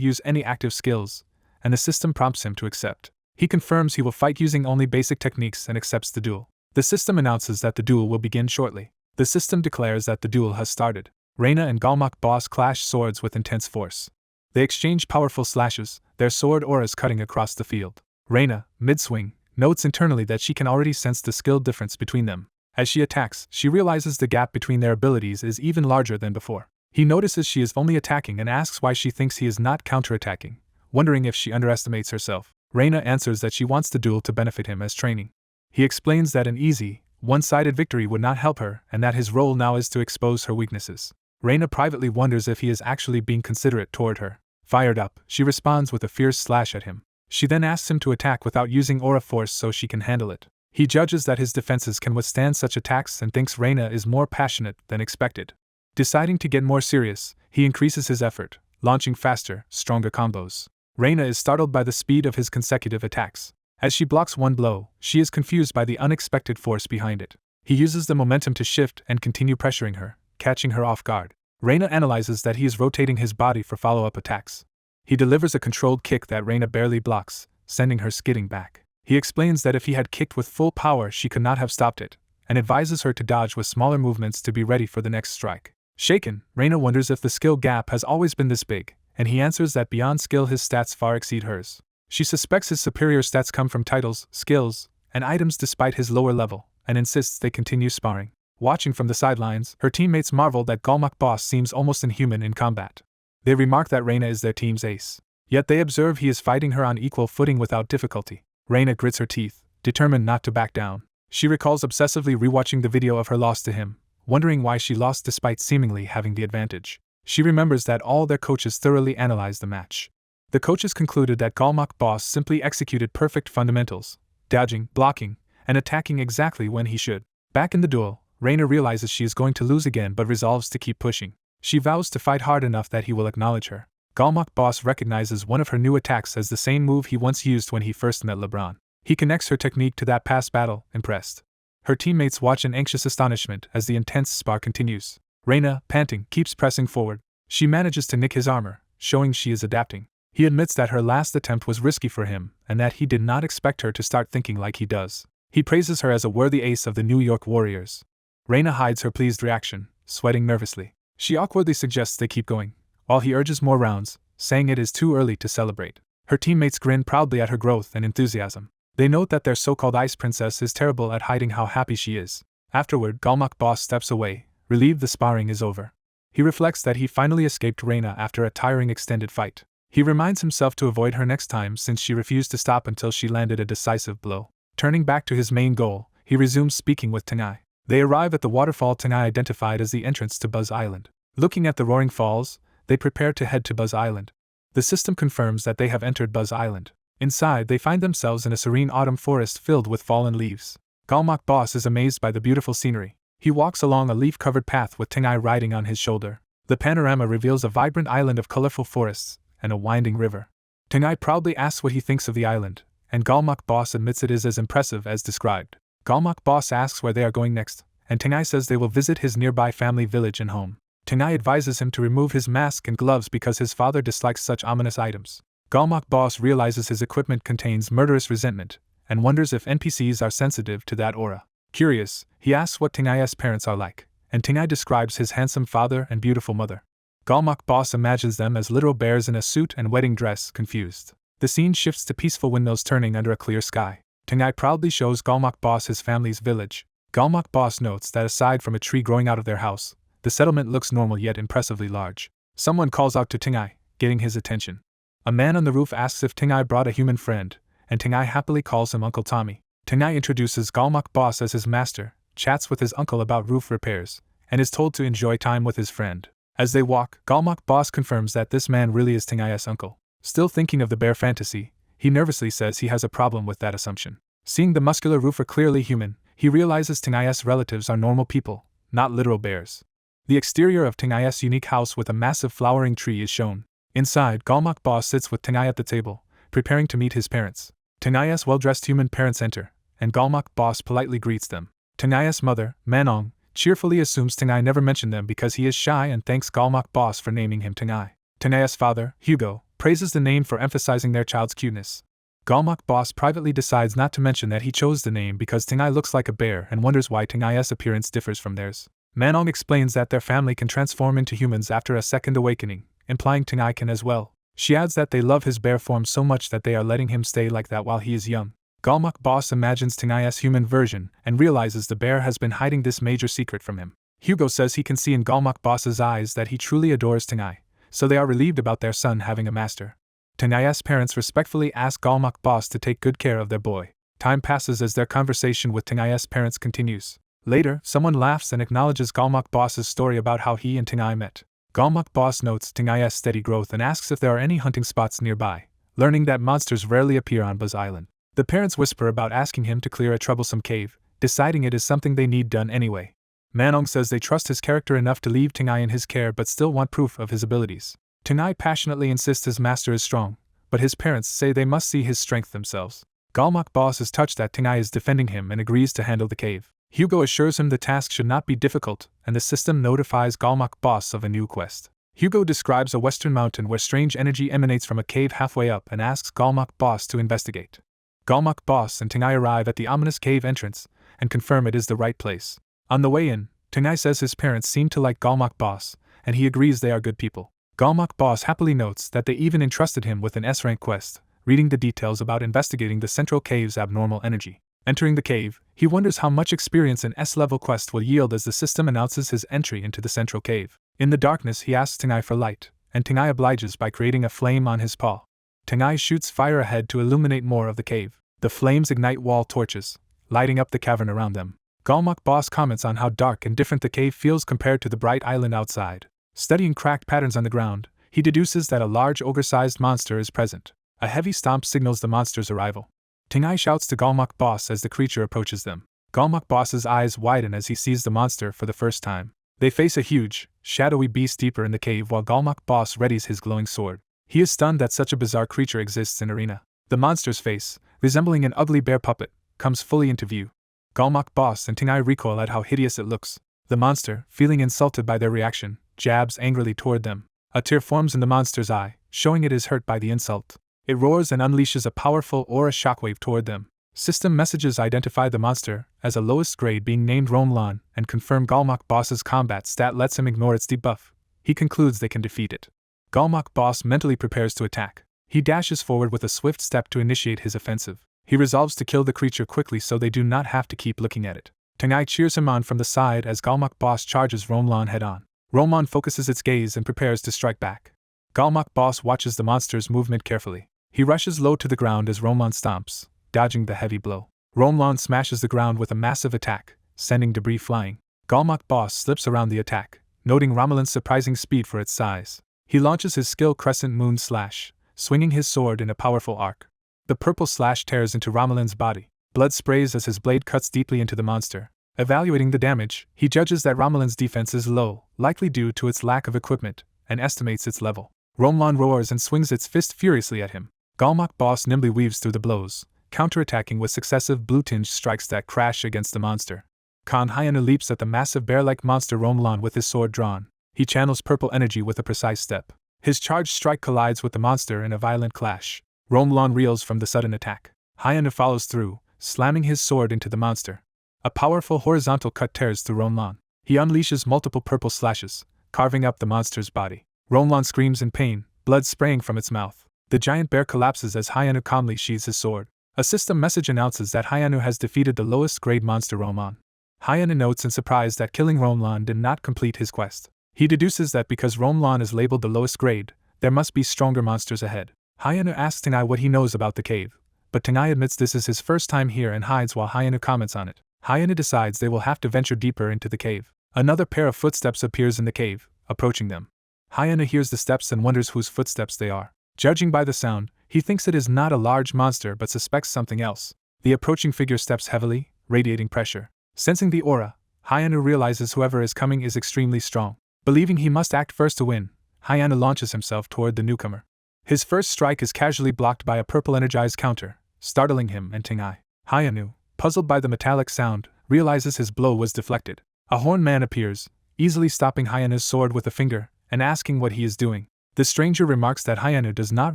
use any active skills, and the system prompts him to accept. He confirms he will fight using only basic techniques and accepts the duel. The system announces that the duel will begin shortly. The system declares that the duel has started. Reina and Galmok boss clash swords with intense force. They exchange powerful slashes, their sword auras cutting across the field. Reina, mid-swing, notes internally that she can already sense the skill difference between them. As she attacks, she realizes the gap between their abilities is even larger than before. He notices she is only attacking and asks why she thinks he is not counterattacking, wondering if she underestimates herself. Reina answers that she wants the duel to benefit him as training. He explains that an easy, one-sided victory would not help her and that his role now is to expose her weaknesses. Reina privately wonders if he is actually being considerate toward her. Fired up, she responds with a fierce slash at him. She then asks him to attack without using aura force so she can handle it. He judges that his defenses can withstand such attacks and thinks Reina is more passionate than expected. Deciding to get more serious, he increases his effort, launching faster, stronger combos. Reina is startled by the speed of his consecutive attacks. As she blocks one blow, she is confused by the unexpected force behind it. He uses the momentum to shift and continue pressuring her, catching her off guard. Reina analyzes that he is rotating his body for follow-up attacks. He delivers a controlled kick that Reina barely blocks, sending her skidding back. He explains that if he had kicked with full power she could not have stopped it, and advises her to dodge with smaller movements to be ready for the next strike. Shaken, Reina wonders if the skill gap has always been this big, and he answers that beyond skill his stats far exceed hers. She suspects his superior stats come from titles, skills, and items despite his lower level, and insists they continue sparring. Watching from the sidelines, her teammates marvel that Galmok boss seems almost inhuman in combat. They remark that Reina is their team's ace. Yet they observe he is fighting her on equal footing without difficulty. Reina grits her teeth, determined not to back down. She recalls obsessively rewatching the video of her loss to him, wondering why she lost despite seemingly having the advantage. She remembers that all their coaches thoroughly analyzed the match. The coaches concluded that Galmok boss simply executed perfect fundamentals, dodging, blocking, and attacking exactly when he should. Back in the duel, Reina realizes she is going to lose again but resolves to keep pushing. She vows to fight hard enough that he will acknowledge her. Galmok boss recognizes one of her new attacks as the same move he once used when he first met LeBron. He connects her technique to that past battle, impressed. Her teammates watch in anxious astonishment as the intense spar continues. Reina, panting, keeps pressing forward. She manages to nick his armor, showing she is adapting. He admits that her last attempt was risky for him and that he did not expect her to start thinking like he does. He praises her as a worthy ace of the New York Warriors. Reina hides her pleased reaction, sweating nervously. She awkwardly suggests they keep going, while he urges more rounds, saying it is too early to celebrate. Her teammates grin proudly at her growth and enthusiasm. They note that their so-called ice princess is terrible at hiding how happy she is. Afterward, Galmok boss steps away, relieved the sparring is over. He reflects that he finally escaped Reina after a tiring extended fight. He reminds himself to avoid her next time since she refused to stop until she landed a decisive blow. Turning back to his main goal, he resumes speaking with Tengai. They arrive at the waterfall Tengai identified as the entrance to Buzz Island. Looking at the roaring falls, they prepare to head to Buzz Island. The system confirms that they have entered Buzz Island. Inside, they find themselves in a serene autumn forest filled with fallen leaves. Galmak Boss is amazed by the beautiful scenery. He walks along a leaf-covered path with Tengai riding on his shoulder. The panorama reveals a vibrant island of colorful forests and a winding river. Tengai proudly asks what he thinks of the island, and Galmak Boss admits it is as impressive as described. Galmak Boss asks where they are going next, and Tengai says they will visit his nearby family village and home. Tengai advises him to remove his mask and gloves because his father dislikes such ominous items. Galmak Boss realizes his equipment contains murderous resentment, and wonders if NPCs are sensitive to that aura. Curious, he asks what Tengai's parents are like, and Tengai describes his handsome father and beautiful mother. Galmak Boss imagines them as literal bears in a suit and wedding dress, confused. The scene shifts to peaceful windmills turning under a clear sky. Tengai proudly shows Galmak Boss his family's village. Galmak Boss notes that aside from a tree growing out of their house, the settlement looks normal yet impressively large. Someone calls out to Tengai, getting his attention. A man on the roof asks if Tengai brought a human friend, and Tengai happily calls him Uncle Tommy. Tengai introduces Galmak Boss as his master, chats with his uncle about roof repairs, and is told to enjoy time with his friend. As they walk, Galmak Boss confirms that this man really is Tengai's uncle. Still thinking of the bear fantasy, he nervously says he has a problem with that assumption. Seeing the muscular roofer clearly human, he realizes Tengai's relatives are normal people, not literal bears. The exterior of Tengai's unique house with a massive flowering tree is shown. Inside, Galmak Boss sits with Tengai at the table, preparing to meet his parents. Tengai's well-dressed human parents enter, and Galmak Boss politely greets them. Tengai's mother, Manhwa, cheerfully assumes Tengai never mentioned them because he is shy and thanks Galmak Boss for naming him Tengai. Tengai's father, Hugo, praises the name for emphasizing their child's cuteness. Galmak Boss privately decides not to mention that he chose the name because Tengai looks like a bear and wonders why Tengai's appearance differs from theirs. Manhwa explains that their family can transform into humans after a second awakening, implying Tengai can as well. She adds that they love his bear form so much that they are letting him stay like that while he is young. Galmak Boss imagines Tengai's human version and realizes the bear has been hiding this major secret from him. Hugo says he can see in Galmak Boss's eyes that he truly adores Tengai, so they are relieved about their son having a master. Tengai's parents respectfully ask Galmak Boss to take good care of their boy. Time passes as their conversation with Tengai's parents continues. Later, someone laughs and acknowledges Galmak Boss's story about how he and Tengai met. Galmak Boss notes Tengai's steady growth and asks if there are any hunting spots nearby, learning that monsters rarely appear on Buzz Island. The parents whisper about asking him to clear a troublesome cave, deciding it is something they need done anyway. Manhwa says they trust his character enough to leave Tengai in his care but still want proof of his abilities. Tengai passionately insists his master is strong, but his parents say they must see his strength themselves. Galmak Boss is touched that Tengai is defending him and agrees to handle the cave. Hugo assures him the task should not be difficult, and the system notifies Galmak Boss of a new quest. Hugo describes a western mountain where strange energy emanates from a cave halfway up and asks Galmak Boss to investigate. Galmak Boss and Tengai arrive at the ominous cave entrance and confirm it is the right place. On the way in, Tengai says his parents seem to like Galmak Boss, and he agrees they are good people. Galmak Boss happily notes that they even entrusted him with an S-rank quest, reading the details about investigating the central cave's abnormal energy. Entering the cave, he wonders how much experience an S-level quest will yield as the system announces his entry into the central cave. In the darkness, he asks Tengai for light, and Tengai obliges by creating a flame on his paw. Tengai shoots fire ahead to illuminate more of the cave. The flames ignite wall torches, lighting up the cavern around them. Galmak Boss comments on how dark and different the cave feels compared to the bright island outside. Studying cracked patterns on the ground, he deduces that a large ogre-sized monster is present. A heavy stomp signals the monster's arrival. Tengai shouts to Galmak Boss as the creature approaches them. Galmak Boss's eyes widen as he sees the monster for the first time. They face a huge, shadowy beast deeper in the cave while Galmak Boss readies his glowing sword. He is stunned that such a bizarre creature exists in Arena. The monster's face, resembling an ugly bear puppet, comes fully into view. Galmak Boss and Tengai recoil at how hideous it looks. The monster, feeling insulted by their reaction, jabs angrily toward them. A tear forms in the monster's eye, showing it is hurt by the insult. It roars and unleashes a powerful aura shockwave toward them. System messages identify the monster as a lowest grade being named Romlan and confirm Galmak Boss's combat stat lets him ignore its debuff. He concludes they can defeat it. Galmak Boss mentally prepares to attack. He dashes forward with a swift step to initiate his offensive. He resolves to kill the creature quickly so they do not have to keep looking at it. Tengai cheers him on from the side as Galmak Boss charges Romlan head-on. Romon focuses its gaze and prepares to strike back. Galmok Boss watches the monster's movement carefully. He rushes low to the ground as Romon stomps, dodging the heavy blow. Romon smashes the ground with a massive attack, sending debris flying. Galmok Boss slips around the attack, noting Romulan's surprising speed for its size. He launches his skill Crescent Moon Slash, swinging his sword in a powerful arc. The purple slash tears into Romulan's body. Blood sprays as his blade cuts deeply into the monster. Evaluating the damage, he judges that Romulan's defense is low, likely due to its lack of equipment, and estimates its level. Romulan roars and swings its fist furiously at him. Galmok Boss nimbly weaves through the blows, counterattacking with successive blue-tinged strikes that crash against the monster. Khan Hyena leaps at the massive bear-like monster Romulan with his sword drawn. He channels purple energy with a precise step. His charged strike collides with the monster in a violent clash. Romulan reels from the sudden attack. Hyena follows through, slamming his sword into the monster. A powerful horizontal cut tears through Romulan. He unleashes multiple purple slashes, carving up the monster's body. Romulan screams in pain, blood spraying from its mouth. The giant bear collapses as Hyena calmly sheathes his sword. A system message announces that Hyena has defeated the lowest grade monster Romulan. Hyena notes in surprise that killing Romulan did not complete his quest. He deduces that because Romulan is labeled the lowest grade, there must be stronger monsters ahead. Hyena asks Tengai what he knows about the cave, but Tengai admits this is his first time here and hides while Hyena comments on it. Hyena decides they will have to venture deeper into the cave. Another pair of footsteps appears in the cave, approaching them. Hyena hears the steps and wonders whose footsteps they are. Judging by the sound, he thinks it is not a large monster but suspects something else. The approaching figure steps heavily, radiating pressure. Sensing the aura, Hyena realizes whoever is coming is extremely strong. Believing he must act first to win, Hyena launches himself toward the newcomer. His first strike is casually blocked by a purple energized counter, startling him and Tengai. Hyena, puzzled by the metallic sound, realizes his blow was deflected. A horned man appears, easily stopping Hyena's sword with a finger, and asking what he is doing. The stranger remarks that Hyena does not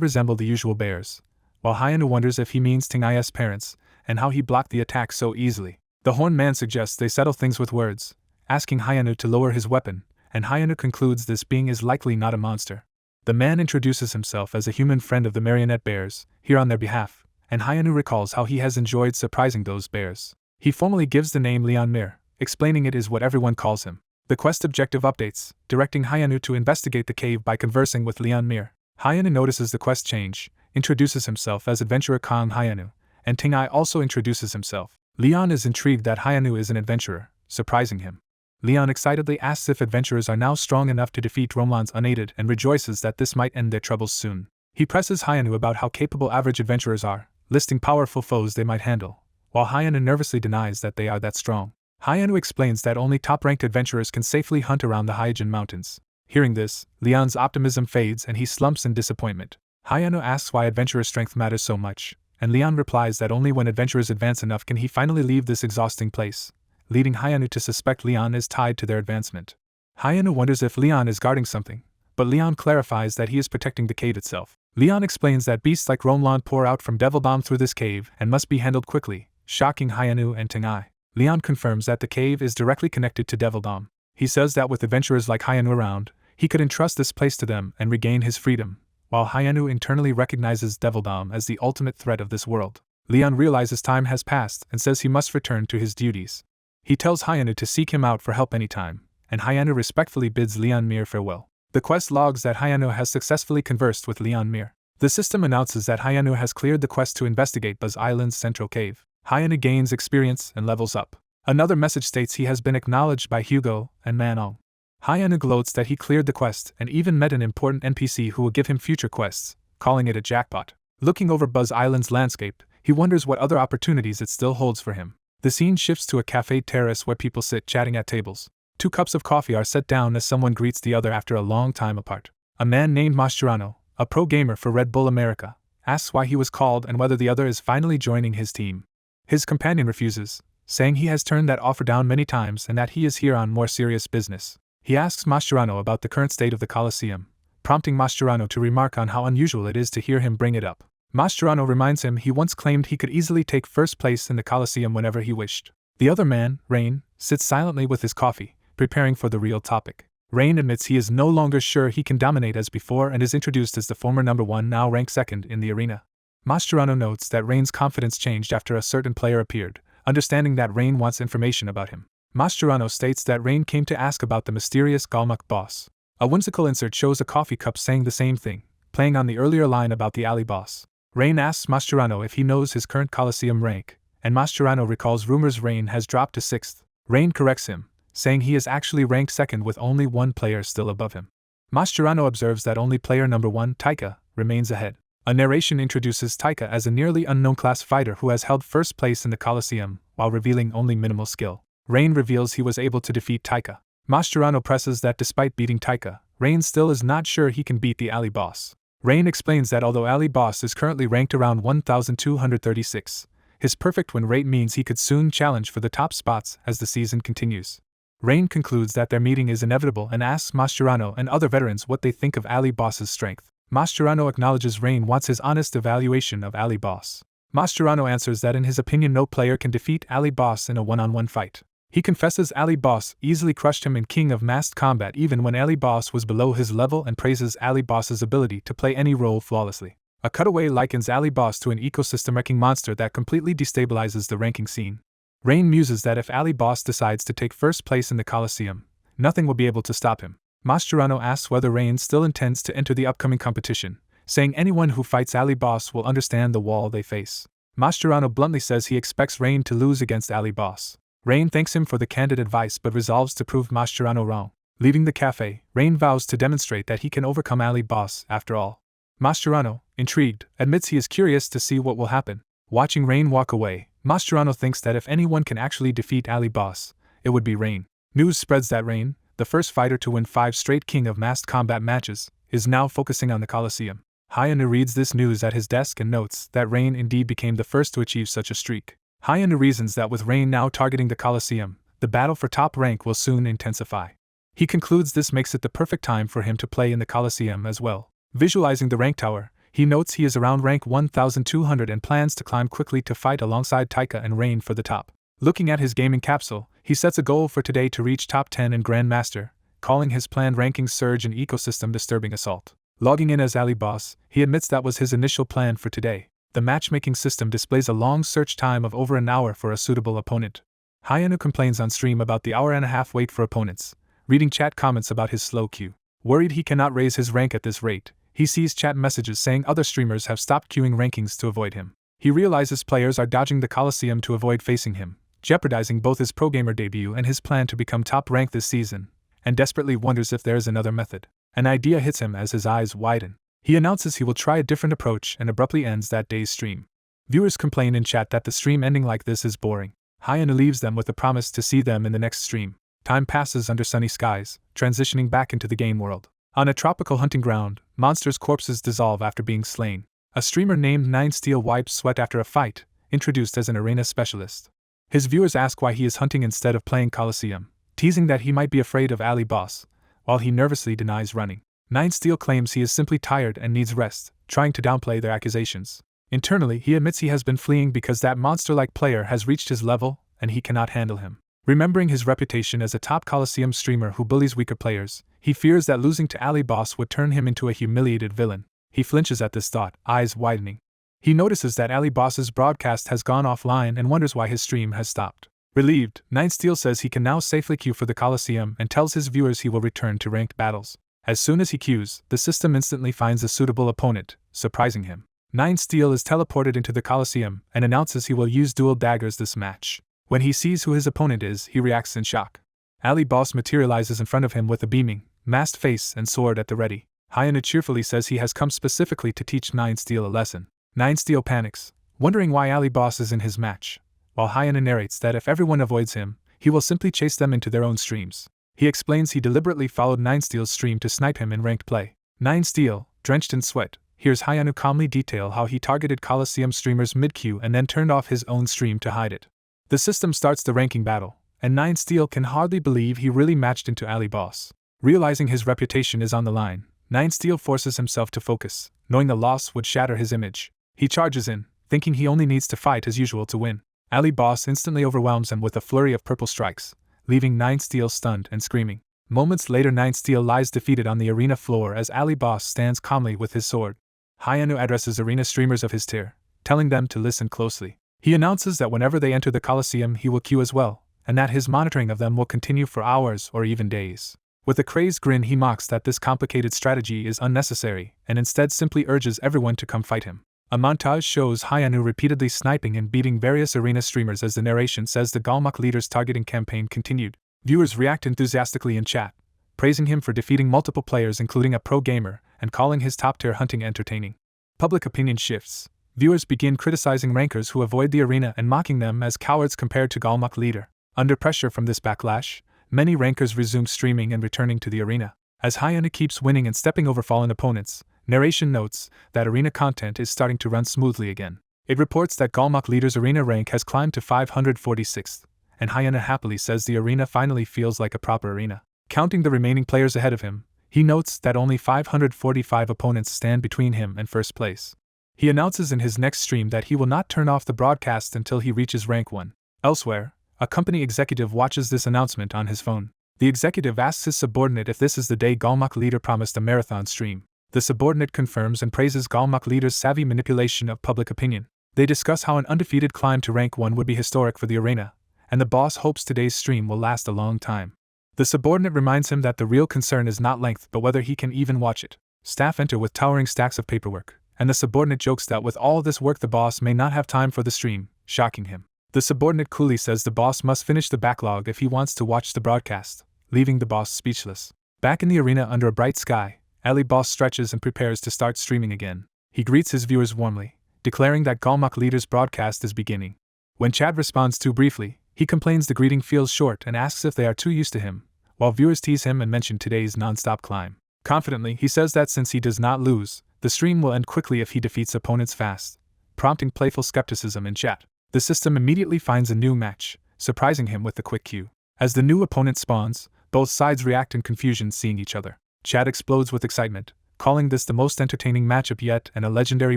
resemble the usual bears, while Hyena wonders if he means Tengai's parents, and how he blocked the attack so easily. The horned man suggests they settle things with words, asking Hyena to lower his weapon, and Hyena concludes this being is likely not a monster. The man introduces himself as a human friend of the marionette bears, here on their behalf, and Hyena recalls how he has enjoyed surprising those bears. He formally gives the name Leon Mir, explaining it is what everyone calls him. The quest objective updates, directing Hyena to investigate the cave by conversing with Leon Mir. Hyena notices the quest change, introduces himself as adventurer Khan Hyena, and Tengai also introduces himself. Leon is intrigued that Hyena is an adventurer, surprising him. Leon excitedly asks if adventurers are now strong enough to defeat Romulans unaided and rejoices that this might end their troubles soon. He presses Hyena about how capable average adventurers are, listing powerful foes they might handle, while Hyena nervously denies that they are that strong. Hyena explains that only top-ranked adventurers can safely hunt around the Hyjin Mountains. Hearing this, Leon's optimism fades and he slumps in disappointment. Hyena asks why adventurer strength matters so much, and Leon replies that only when adventurers advance enough can he finally leave this exhausting place, leading Hyena to suspect Leon is tied to their advancement. Hyena wonders if Leon is guarding something, but Leon clarifies that he is protecting the cave itself. Leon explains that beasts like Romlan pour out from Devil Bomb through this cave and must be handled quickly, shocking Hyena and Tengai. Leon confirms that the cave is directly connected to Devil Bomb. He says that with adventurers like Hyena around, he could entrust this place to them and regain his freedom, while Hyena internally recognizes Devil Bomb as the ultimate threat of this world. Leon realizes time has passed and says he must return to his duties. He tells Hyena to seek him out for help anytime, and Hyena respectfully bids Leon Mir farewell. The quest logs that Hyena has successfully conversed with Leon Mir. The system announces that Hyena has cleared the quest to investigate Buzz Island's central cave. Hyena gains experience and levels up. Another message states he has been acknowledged by Hugo and Manong. Hyena gloats that he cleared the quest and even met an important NPC who will give him future quests, calling it a jackpot. Looking over Buzz Island's landscape, he wonders what other opportunities it still holds for him. The scene shifts to a cafe terrace where people sit chatting at tables. 2 cups of coffee are set down as someone greets the other after a long time apart. A man named Mascherano, a pro gamer for Red Bull America, asks why he was called and whether the other is finally joining his team. His companion refuses, saying he has turned that offer down many times and that he is here on more serious business. He asks Mascherano about the current state of the Coliseum, prompting Mascherano to remark on how unusual it is to hear him bring it up. Mascherano reminds him he once claimed he could easily take first place in the Coliseum whenever he wished. The other man, Rain, sits silently with his coffee, preparing for the real topic. Rain admits he is no longer sure he can dominate as before and is introduced as the former number 1 now ranked 2nd in the arena. Mascherano notes that Rain's confidence changed after a certain player appeared, understanding that Rain wants information about him. Mascherano states that Rain came to ask about the mysterious Galmuk boss. A whimsical insert shows a coffee cup saying the same thing, playing on the earlier line about the alley boss. Rain asks Mascherano if he knows his current Coliseum rank, and Mascherano recalls rumors Rain has dropped to 6th. Rain corrects him, saying he is actually ranked 2nd with only one player still above him. Mascherano observes that only player number 1, Taika, remains ahead. A narration introduces Taika as a nearly unknown class fighter who has held first place in the Coliseum, while revealing only minimal skill. Rain reveals he was able to defeat Taika. Mascherano presses that despite beating Taika, Rain still is not sure he can beat the alley boss. Rain explains that although alley boss is currently ranked around 1236, his perfect win rate means he could soon challenge for the top spots as the season continues. Rain concludes that their meeting is inevitable and asks Mascherano and other veterans what they think of alley boss's strength. Mascherano acknowledges Rain wants his honest evaluation of alley boss. Mascherano answers that in his opinion no player can defeat alley boss in a one-on-one fight. He confesses alley boss easily crushed him in King of Masked Combat even when alley boss was below his level and praises alley boss's ability to play any role flawlessly. A cutaway likens alley boss to an ecosystem-wrecking monster that completely destabilizes the ranking scene. Rain muses that if alley boss decides to take first place in the Coliseum, nothing will be able to stop him. Mascherano asks whether Rain still intends to enter the upcoming competition, saying anyone who fights alley boss will understand the wall they face. Mascherano bluntly says he expects Rain to lose against alley boss. Rain thanks him for the candid advice but resolves to prove Mascherano wrong. Leaving the cafe, Rain vows to demonstrate that he can overcome alley boss after all. Mascherano, intrigued, admits he is curious to see what will happen. Watching Rain walk away, Mascherano thinks that if anyone can actually defeat alley boss, it would be Rain. News spreads that Rain, the first fighter to win 5 straight King of Masked Combat matches, is now focusing on the Coliseum. Hayanu reads this news at his desk and notes that Rain indeed became the first to achieve such a streak. Hayanu reasons that with Rain now targeting the Coliseum, the battle for top rank will soon intensify. He concludes this makes it the perfect time for him to play in the Coliseum as well. Visualizing the rank tower, he notes he is around rank 1200 and plans to climb quickly to fight alongside Taika and Rain for the top. Looking at his gaming capsule, he sets a goal for today to reach top 10 in Grandmaster, calling his planned ranking surge an ecosystem disturbing assault. Logging in as alley boss, he admits that was his initial plan for today. The matchmaking system displays a long search time of over an hour for a suitable opponent. Hayanu complains on stream about the hour-and-a-half wait for opponents, reading chat comments about his slow queue. Worried he cannot raise his rank at this rate, he sees chat messages saying other streamers have stopped queuing rankings to avoid him. He realizes players are dodging the Coliseum to avoid facing him, jeopardizing both his pro gamer debut and his plan to become top rank this season, and desperately wonders if there is another method. An idea hits him as his eyes widen. He announces he will try a different approach and abruptly ends that day's stream. Viewers complain in chat that the stream ending like this is boring. Hayanu leaves them with a promise to see them in the next stream. Time passes under sunny skies, transitioning back into the game world. On a tropical hunting ground, monsters' corpses dissolve after being slain. A streamer named Nine Steel wipes sweat after a fight, introduced as an arena specialist. His viewers ask why he is hunting instead of playing Coliseum, teasing that he might be afraid of alley boss, while he nervously denies running. Nine Steel claims he is simply tired and needs rest, trying to downplay their accusations. Internally, he admits he has been fleeing because that monster-like player has reached his level, and he cannot handle him. Remembering his reputation as a top Coliseum streamer who bullies weaker players, he fears that losing to alley boss would turn him into a humiliated villain. He flinches at this thought, eyes widening. He notices that alley boss's broadcast has gone offline and wonders why his stream has stopped. Relieved, Nine Steel says he can now safely queue for the Coliseum and tells his viewers he will return to ranked battles. As soon as he queues, the system instantly finds a suitable opponent, surprising him. Nine Steel is teleported into the Coliseum and announces he will use dual daggers this match. When he sees who his opponent is, he reacts in shock. Alley boss materializes in front of him with a beaming, masked face and sword at the ready. Hayanu cheerfully says he has come specifically to teach Nine Steel a lesson. Nine Steel panics, wondering why alley boss is in his match, while Hayanu narrates that if everyone avoids him, he will simply chase them into their own streams. He explains he deliberately followed Nine Steel's stream to snipe him in ranked play. Nine Steel, drenched in sweat, hears Hayanu calmly detail how he targeted Coliseum streamers mid-queue and then turned off his own stream to hide it. The system starts the ranking battle, and Nine Steel can hardly believe he really matched into alley boss. Realizing his reputation is on the line, Nine Steel forces himself to focus, knowing the loss would shatter his image. He charges in, thinking he only needs to fight as usual to win. Alley boss instantly overwhelms him with a flurry of purple strikes, leaving Nine Steel stunned and screaming. Moments later, Nine Steel lies defeated on the arena floor as alley boss stands calmly with his sword. Hayanu addresses arena streamers of his tier, telling them to listen closely. He announces that whenever they enter the Coliseum he will queue as well, and that his monitoring of them will continue for hours or even days. With a crazed grin, he mocks that this complicated strategy is unnecessary and instead simply urges everyone to come fight him. A montage shows Hyunwoo repeatedly sniping and beating various arena streamers as the narration says the Galmok leader's targeting campaign continued. Viewers react enthusiastically in chat, praising him for defeating multiple players including a pro gamer and calling his top-tier hunting entertaining. Public opinion shifts. Viewers begin criticizing rankers who avoid the arena and mocking them as cowards compared to Galmok leader. Under pressure from this backlash, many rankers resume streaming and returning to the arena. As Hyunwoo keeps winning and stepping over fallen opponents, narration notes that arena content is starting to run smoothly again. It reports that Galmok leader's arena rank has climbed to 546th, and Hyunwoo happily says the arena finally feels like a proper arena. Counting the remaining players ahead of him, he notes that only 545 opponents stand between him and first place. He announces in his next stream that he will not turn off the broadcast until he reaches rank 1. Elsewhere, a company executive watches this announcement on his phone. The executive asks his subordinate if this is the day Galmok leader promised a marathon stream. The subordinate confirms and praises Galmok leader's savvy manipulation of public opinion. They discuss how an undefeated climb to rank 1 would be historic for the arena, and the boss hopes today's stream will last a long time. The subordinate reminds him that the real concern is not length but whether he can even watch it. Staff enter with towering stacks of paperwork, and the subordinate jokes that with all this work the boss may not have time for the stream, shocking him. The subordinate coolly says the boss must finish the backlog if he wants to watch the broadcast, leaving the boss speechless. Back in the arena under a bright sky, Ali Boss stretches and prepares to start streaming again. He greets his viewers warmly, declaring that Galmok leader's broadcast is beginning. When Chad responds too briefly, he complains the greeting feels short and asks if they are too used to him, while viewers tease him and mention today's non-stop climb. Confidently, he says that since he does not lose, the stream will end quickly if he defeats opponents fast, prompting playful skepticism in chat. The system immediately finds a new match, surprising him with a quick cue. As the new opponent spawns, both sides react in confusion seeing each other. Chat explodes with excitement, calling this the most entertaining matchup yet and a legendary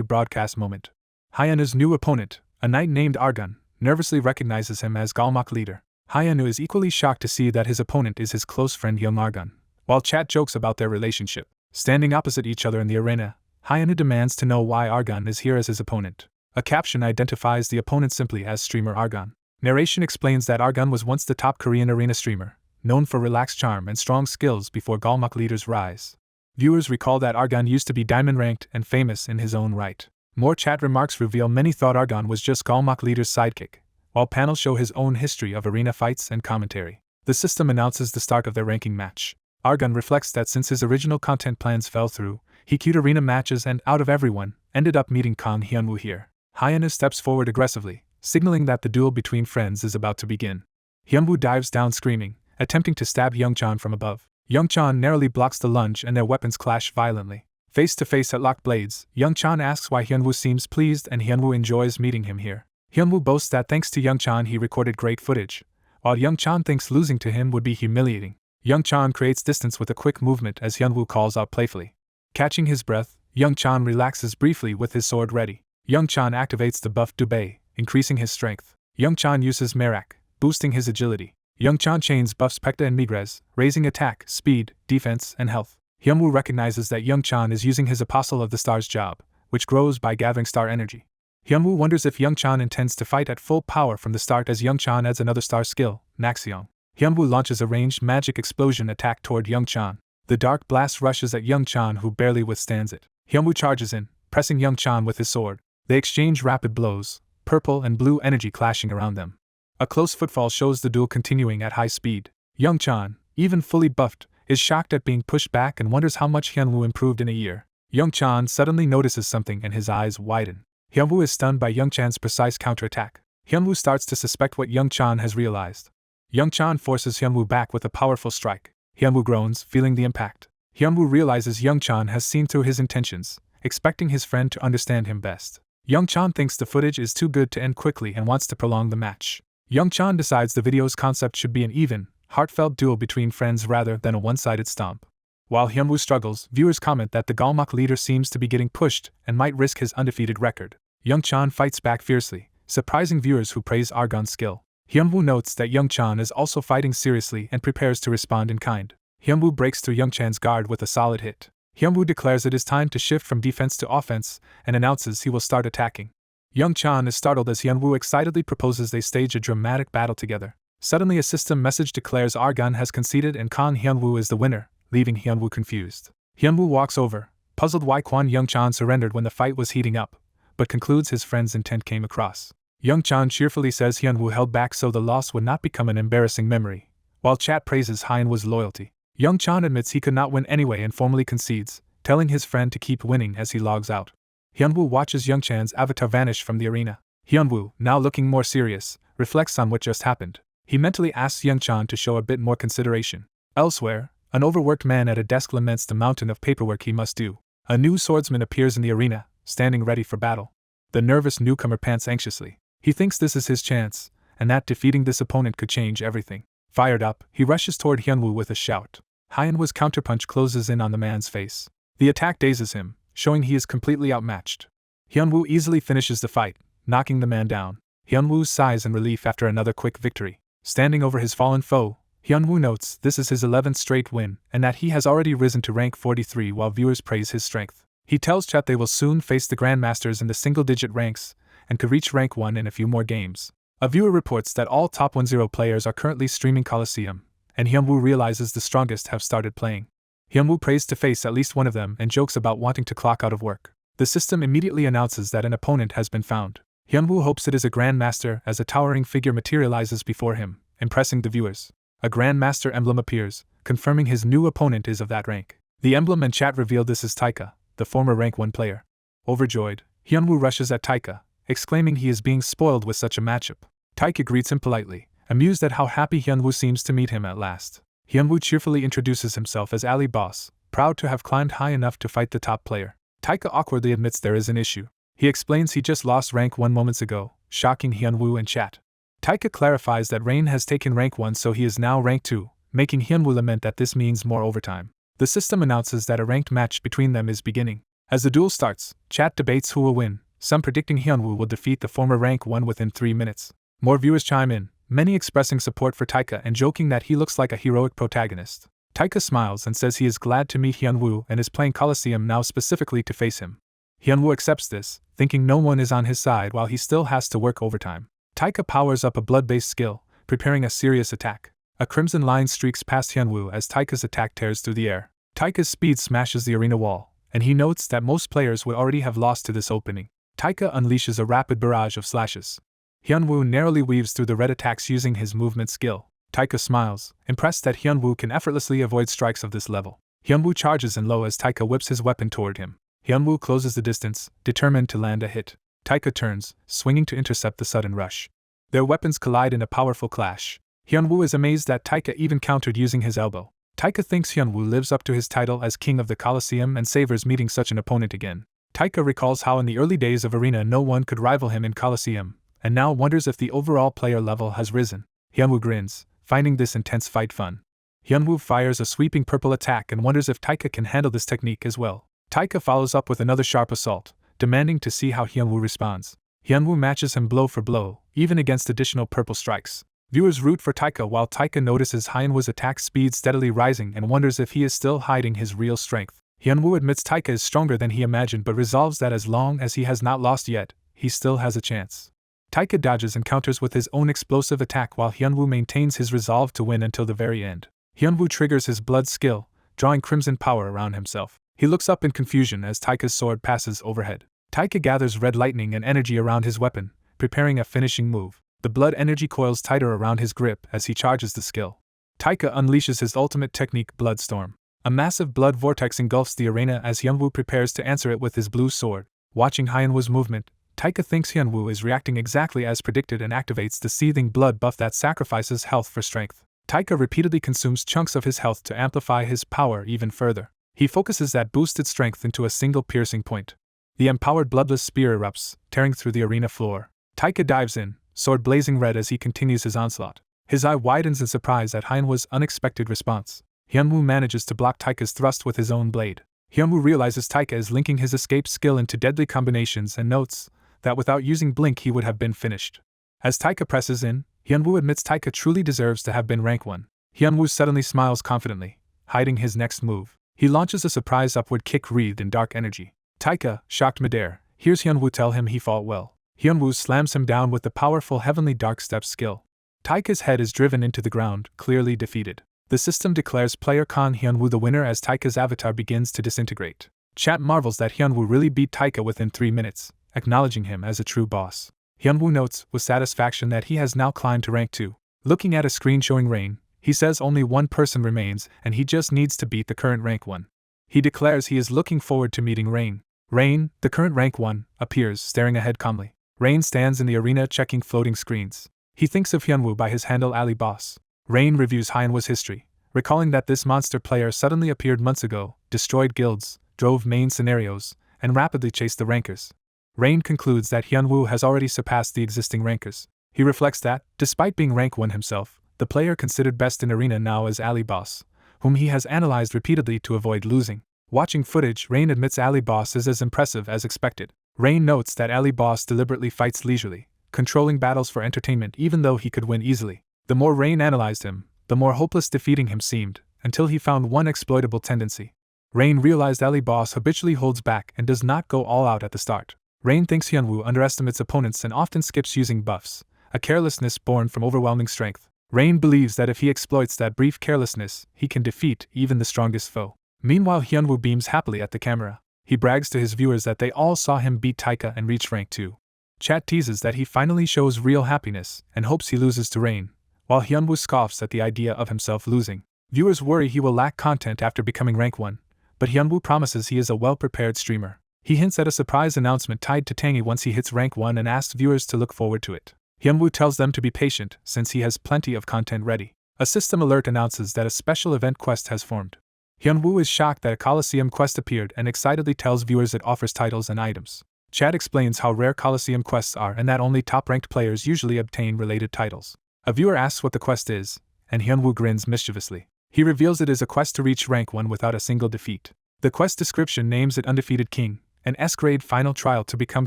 broadcast moment. Hyunwoo's new opponent, a knight named Argun, nervously recognizes him as Galmok leader. Hyunwoo is equally shocked to see that his opponent is his close friend young Argun. While Chat jokes about their relationship, standing opposite each other in the arena, Hyunwoo demands to know why Argun is here as his opponent. A caption identifies the opponent simply as streamer Argun. Narration explains that Argun was once the top Korean arena streamer, known for relaxed charm and strong skills before Galmok leader's rise. Viewers recall that Argun used to be diamond ranked and famous in his own right. More chat remarks reveal many thought Argun was just Galmok leader's sidekick, while panels show his own history of arena fights and commentary. The system announces the start of their ranking match. Argun reflects that since his original content plans fell through, he queued arena matches and, out of everyone, ended up meeting Kang Hyunwoo here. Hyunwoo steps forward aggressively, signaling that the duel between friends is about to begin. Hyunwoo dives down screaming, attempting to stab Youngchan from above. Youngchan narrowly blocks the lunge and their weapons clash violently. Face to face at locked blades, Youngchan asks why Hyunwoo seems pleased and Hyunwoo enjoys meeting him here. Hyunwoo boasts that thanks to Youngchan he recorded great footage, while Youngchan thinks losing to him would be humiliating. Youngchan creates distance with a quick movement as Hyunwoo calls out playfully. Catching his breath, Youngchan relaxes briefly with his sword ready. Youngchan activates the buff Dubei, increasing his strength. Youngchan uses Merak, boosting his agility. Youngchan chains buffs Pekta and Migres, raising attack, speed, defense, and health. Hyunwoo recognizes that Youngchan is using his Apostle of the Stars job, which grows by gathering star energy. Hyunwoo wonders if Youngchan intends to fight at full power from the start as Youngchan adds another star skill, Naxiong. Hyunwoo launches a ranged magic explosion attack toward Youngchan. The dark blast rushes at Youngchan who barely withstands it. Hyunwoo charges in, pressing Youngchan with his sword. They exchange rapid blows, purple and blue energy clashing around them. A close footfall shows the duel continuing at high speed. Youngchan, even fully buffed, is shocked at being pushed back and wonders how much Hyunwoo improved in a year. Youngchan suddenly notices something and his eyes widen. Hyunwoo is stunned by Youngchan's precise counterattack. Hyunwoo starts to suspect what Youngchan has realized. Youngchan forces Hyunwoo back with a powerful strike. Hyunwoo groans, feeling the impact. Hyunwoo realizes Youngchan has seen through his intentions, expecting his friend to understand him best. Youngchan thinks the footage is too good to end quickly and wants to prolong the match. Youngchan decides the video's concept should be an even, heartfelt duel between friends rather than a one-sided stomp. While Hyunwoo struggles, viewers comment that the Galmok leader seems to be getting pushed and might risk his undefeated record. Youngchan fights back fiercely, surprising viewers who praise Argun's skill. Hyunwoo notes that Youngchan is also fighting seriously and prepares to respond in kind. Hyunwoo breaks through Youngchan's guard with a solid hit. Hyunwoo declares it is time to shift from defense to offense and announces he will start attacking. Youngchan is startled as Hyunwoo excitedly proposes they stage a dramatic battle together. Suddenly a system message declares Argon has conceded and Kan Hyunwoo is the winner, leaving Hyunwoo confused. Hyunwoo walks over, puzzled why Kwon Young-chan surrendered when the fight was heating up, but concludes his friend's intent came across. Young-chan cheerfully says Hyunwoo held back so the loss would not become an embarrassing memory, while Chat praises Hyunwoo's loyalty. Young-chan admits he could not win anyway and formally concedes, telling his friend to keep winning as he logs out. Hyunwoo watches Young-chan's avatar vanish from the arena. Hyunwoo, now looking more serious, reflects on what just happened. He mentally asks Young-chan to show a bit more consideration. Elsewhere, an overworked man at a desk laments the mountain of paperwork he must do. A new swordsman appears in the arena, standing ready for battle. The nervous newcomer pants anxiously. He thinks this is his chance, and that defeating this opponent could change everything. Fired up, he rushes toward Hyunwoo with a shout. Hyunwoo's counterpunch closes in on the man's face. The attack dazes him, showing he is completely outmatched. Hyunwoo easily finishes the fight, knocking the man down. Hyunwoo sighs in relief after another quick victory. Standing over his fallen foe, Hyunwoo notes this is his 11th straight win and that he has already risen to rank 43 while viewers praise his strength. He tells chat they will soon face the Grandmasters in the single-digit ranks and could reach rank 1 in a few more games. A viewer reports that all top 10 players are currently streaming Coliseum, and Hyunwoo realizes the strongest have started playing. Hyunwoo prays to face at least one of them and jokes about wanting to clock out of work. The system immediately announces that an opponent has been found. Hyunwoo hopes it is a Grandmaster as a towering figure materializes before him, impressing the viewers. A Grandmaster emblem appears, confirming his new opponent is of that rank. The emblem and chat reveal this is Taika, the former rank 1 player. Overjoyed, Hyunwoo rushes at Taika, exclaiming he is being spoiled with such a matchup. Taika greets him politely, amused at how happy Hyunwoo seems to meet him at last. Hyunwoo cheerfully introduces himself as Ali Boss, proud to have climbed high enough to fight the top player. Taika awkwardly admits there is an issue. He explains he just lost rank 1 moments ago, shocking Hyunwoo and chat. Taika clarifies that Rain has taken rank 1 so he is now rank 2, making Hyunwoo lament that this means more overtime. The system announces that a ranked match between them is beginning. As the duel starts, chat debates who will win, some predicting Hyunwoo will defeat the former rank 1 within 3 minutes. More viewers chime in, many expressing support for Taika and joking that he looks like a heroic protagonist. Taika smiles and says he is glad to meet Hyunwoo and is playing Coliseum now specifically to face him. Hyunwoo accepts this, thinking no one is on his side while he still has to work overtime. Taika powers up a blood-based skill, preparing a serious attack. A crimson line streaks past Hyunwoo as Taika's attack tears through the air. Taika's speed smashes the arena wall, and he notes that most players would already have lost to this opening. Taika unleashes a rapid barrage of slashes. Hyunwoo narrowly weaves through the red attacks using his movement skill. Taika smiles, impressed that Hyunwoo can effortlessly avoid strikes of this level. Hyunwoo charges in low as Taika whips his weapon toward him. Hyunwoo closes the distance, determined to land a hit. Taika turns, swinging to intercept the sudden rush. Their weapons collide in a powerful clash. Hyunwoo is amazed that Taika even countered using his elbow. Taika thinks Hyunwoo lives up to his title as king of the Coliseum and savors meeting such an opponent again. Taika recalls how in the early days of Arena no one could rival him in Coliseum, and now wonders if the overall player level has risen. Hyunwoo grins, finding this intense fight fun. Hyunwoo fires a sweeping purple attack and wonders if Taika can handle this technique as well. Taika follows up with another sharp assault, demanding to see how Hyunwoo responds. Hyunwoo matches him blow for blow, even against additional purple strikes. Viewers root for Taika while Taika notices Hyunwoo's attack speed steadily rising and wonders if he is still hiding his real strength. Hyunwoo admits Taika is stronger than he imagined but resolves that as long as he has not lost yet, he still has a chance. Taika dodges and counters with his own explosive attack while Hyunwoo maintains his resolve to win until the very end. Hyunwoo triggers his blood skill, drawing crimson power around himself. He looks up in confusion as Taika's sword passes overhead. Taika gathers red lightning and energy around his weapon, preparing a finishing move. The blood energy coils tighter around his grip as he charges the skill. Taika unleashes his ultimate technique, Bloodstorm. A massive blood vortex engulfs the arena as Hyunwoo prepares to answer it with his blue sword. Watching Hyunwoo's movement, Taika thinks Hyunwoo is reacting exactly as predicted and activates the seething blood buff that sacrifices health for strength. Taika repeatedly consumes chunks of his health to amplify his power even further. He focuses that boosted strength into a single piercing point. The empowered bloodless spear erupts, tearing through the arena floor. Taika dives in, sword blazing red as he continues his onslaught. His eye widens in surprise at Hyunwoo's unexpected response. Hyunwoo manages to block Taika's thrust with his own blade. Hyunwoo realizes Taika is linking his escape skill into deadly combinations and notes that without using blink he would have been finished. As Taika presses in, Hyunwoo admits Taika truly deserves to have been rank 1. Hyunwoo suddenly smiles confidently, hiding his next move. He launches a surprise upward kick wreathed in dark energy. Taika, shocked midair, hears Hyunwoo tell him he fought well. Hyunwoo slams him down with the powerful Heavenly Dark Step skill. Taika's head is driven into the ground, clearly defeated. The system declares player Kan Hyunwoo the winner as Taika's avatar begins to disintegrate. Chat marvels that Hyunwoo really beat Taika within 3 minutes, acknowledging him as a true boss. Hyunwoo notes with satisfaction that he has now climbed to rank 2. Looking at a screen showing Rain, he says only one person remains and he just needs to beat the current rank 1. He declares he is looking forward to meeting Rain. Rain, the current rank 1, appears, staring ahead calmly. Rain stands in the arena checking floating screens. He thinks of Hyunwoo by his handle Ali Boss. Rain reviews Hyunwoo's history, recalling that this monster player suddenly appeared months ago, destroyed guilds, drove main scenarios, and rapidly chased the rankers. Rain concludes that Hyunwoo has already surpassed the existing rankers. He reflects that, despite being rank 1 himself, the player considered best in arena now is Ali Boss, whom he has analyzed repeatedly to avoid losing. Watching footage, Rain admits Ali Boss is as impressive as expected. Rain notes that Ali Boss deliberately fights leisurely, controlling battles for entertainment even though he could win easily. The more Rain analyzed him, the more hopeless defeating him seemed, until he found one exploitable tendency. Rain realized Ali Boss habitually holds back and does not go all out at the start. Rain thinks Hyunwoo underestimates opponents and often skips using buffs, a carelessness born from overwhelming strength. Rain believes that if he exploits that brief carelessness, he can defeat even the strongest foe. Meanwhile, Hyunwoo beams happily at the camera. He brags to his viewers that they all saw him beat Taika and reach rank 2. Chat teases that he finally shows real happiness and hopes he loses to Rain, while Hyunwoo scoffs at the idea of himself losing. Viewers worry he will lack content after becoming rank 1, but Hyunwoo promises he is a well-prepared streamer. He hints at a surprise announcement tied to Tangy once he hits rank 1 and asks viewers to look forward to it. Hyunwoo tells them to be patient since he has plenty of content ready. A system alert announces that a special event quest has formed. Hyunwoo is shocked that a coliseum quest appeared and excitedly tells viewers it offers titles and items. Chad explains how rare coliseum quests are and that only top-ranked players usually obtain related titles. A viewer asks what the quest is, and Hyunwoo grins mischievously. He reveals it is a quest to reach rank 1 without a single defeat. The quest description names it Undefeated King, an S-grade final trial to become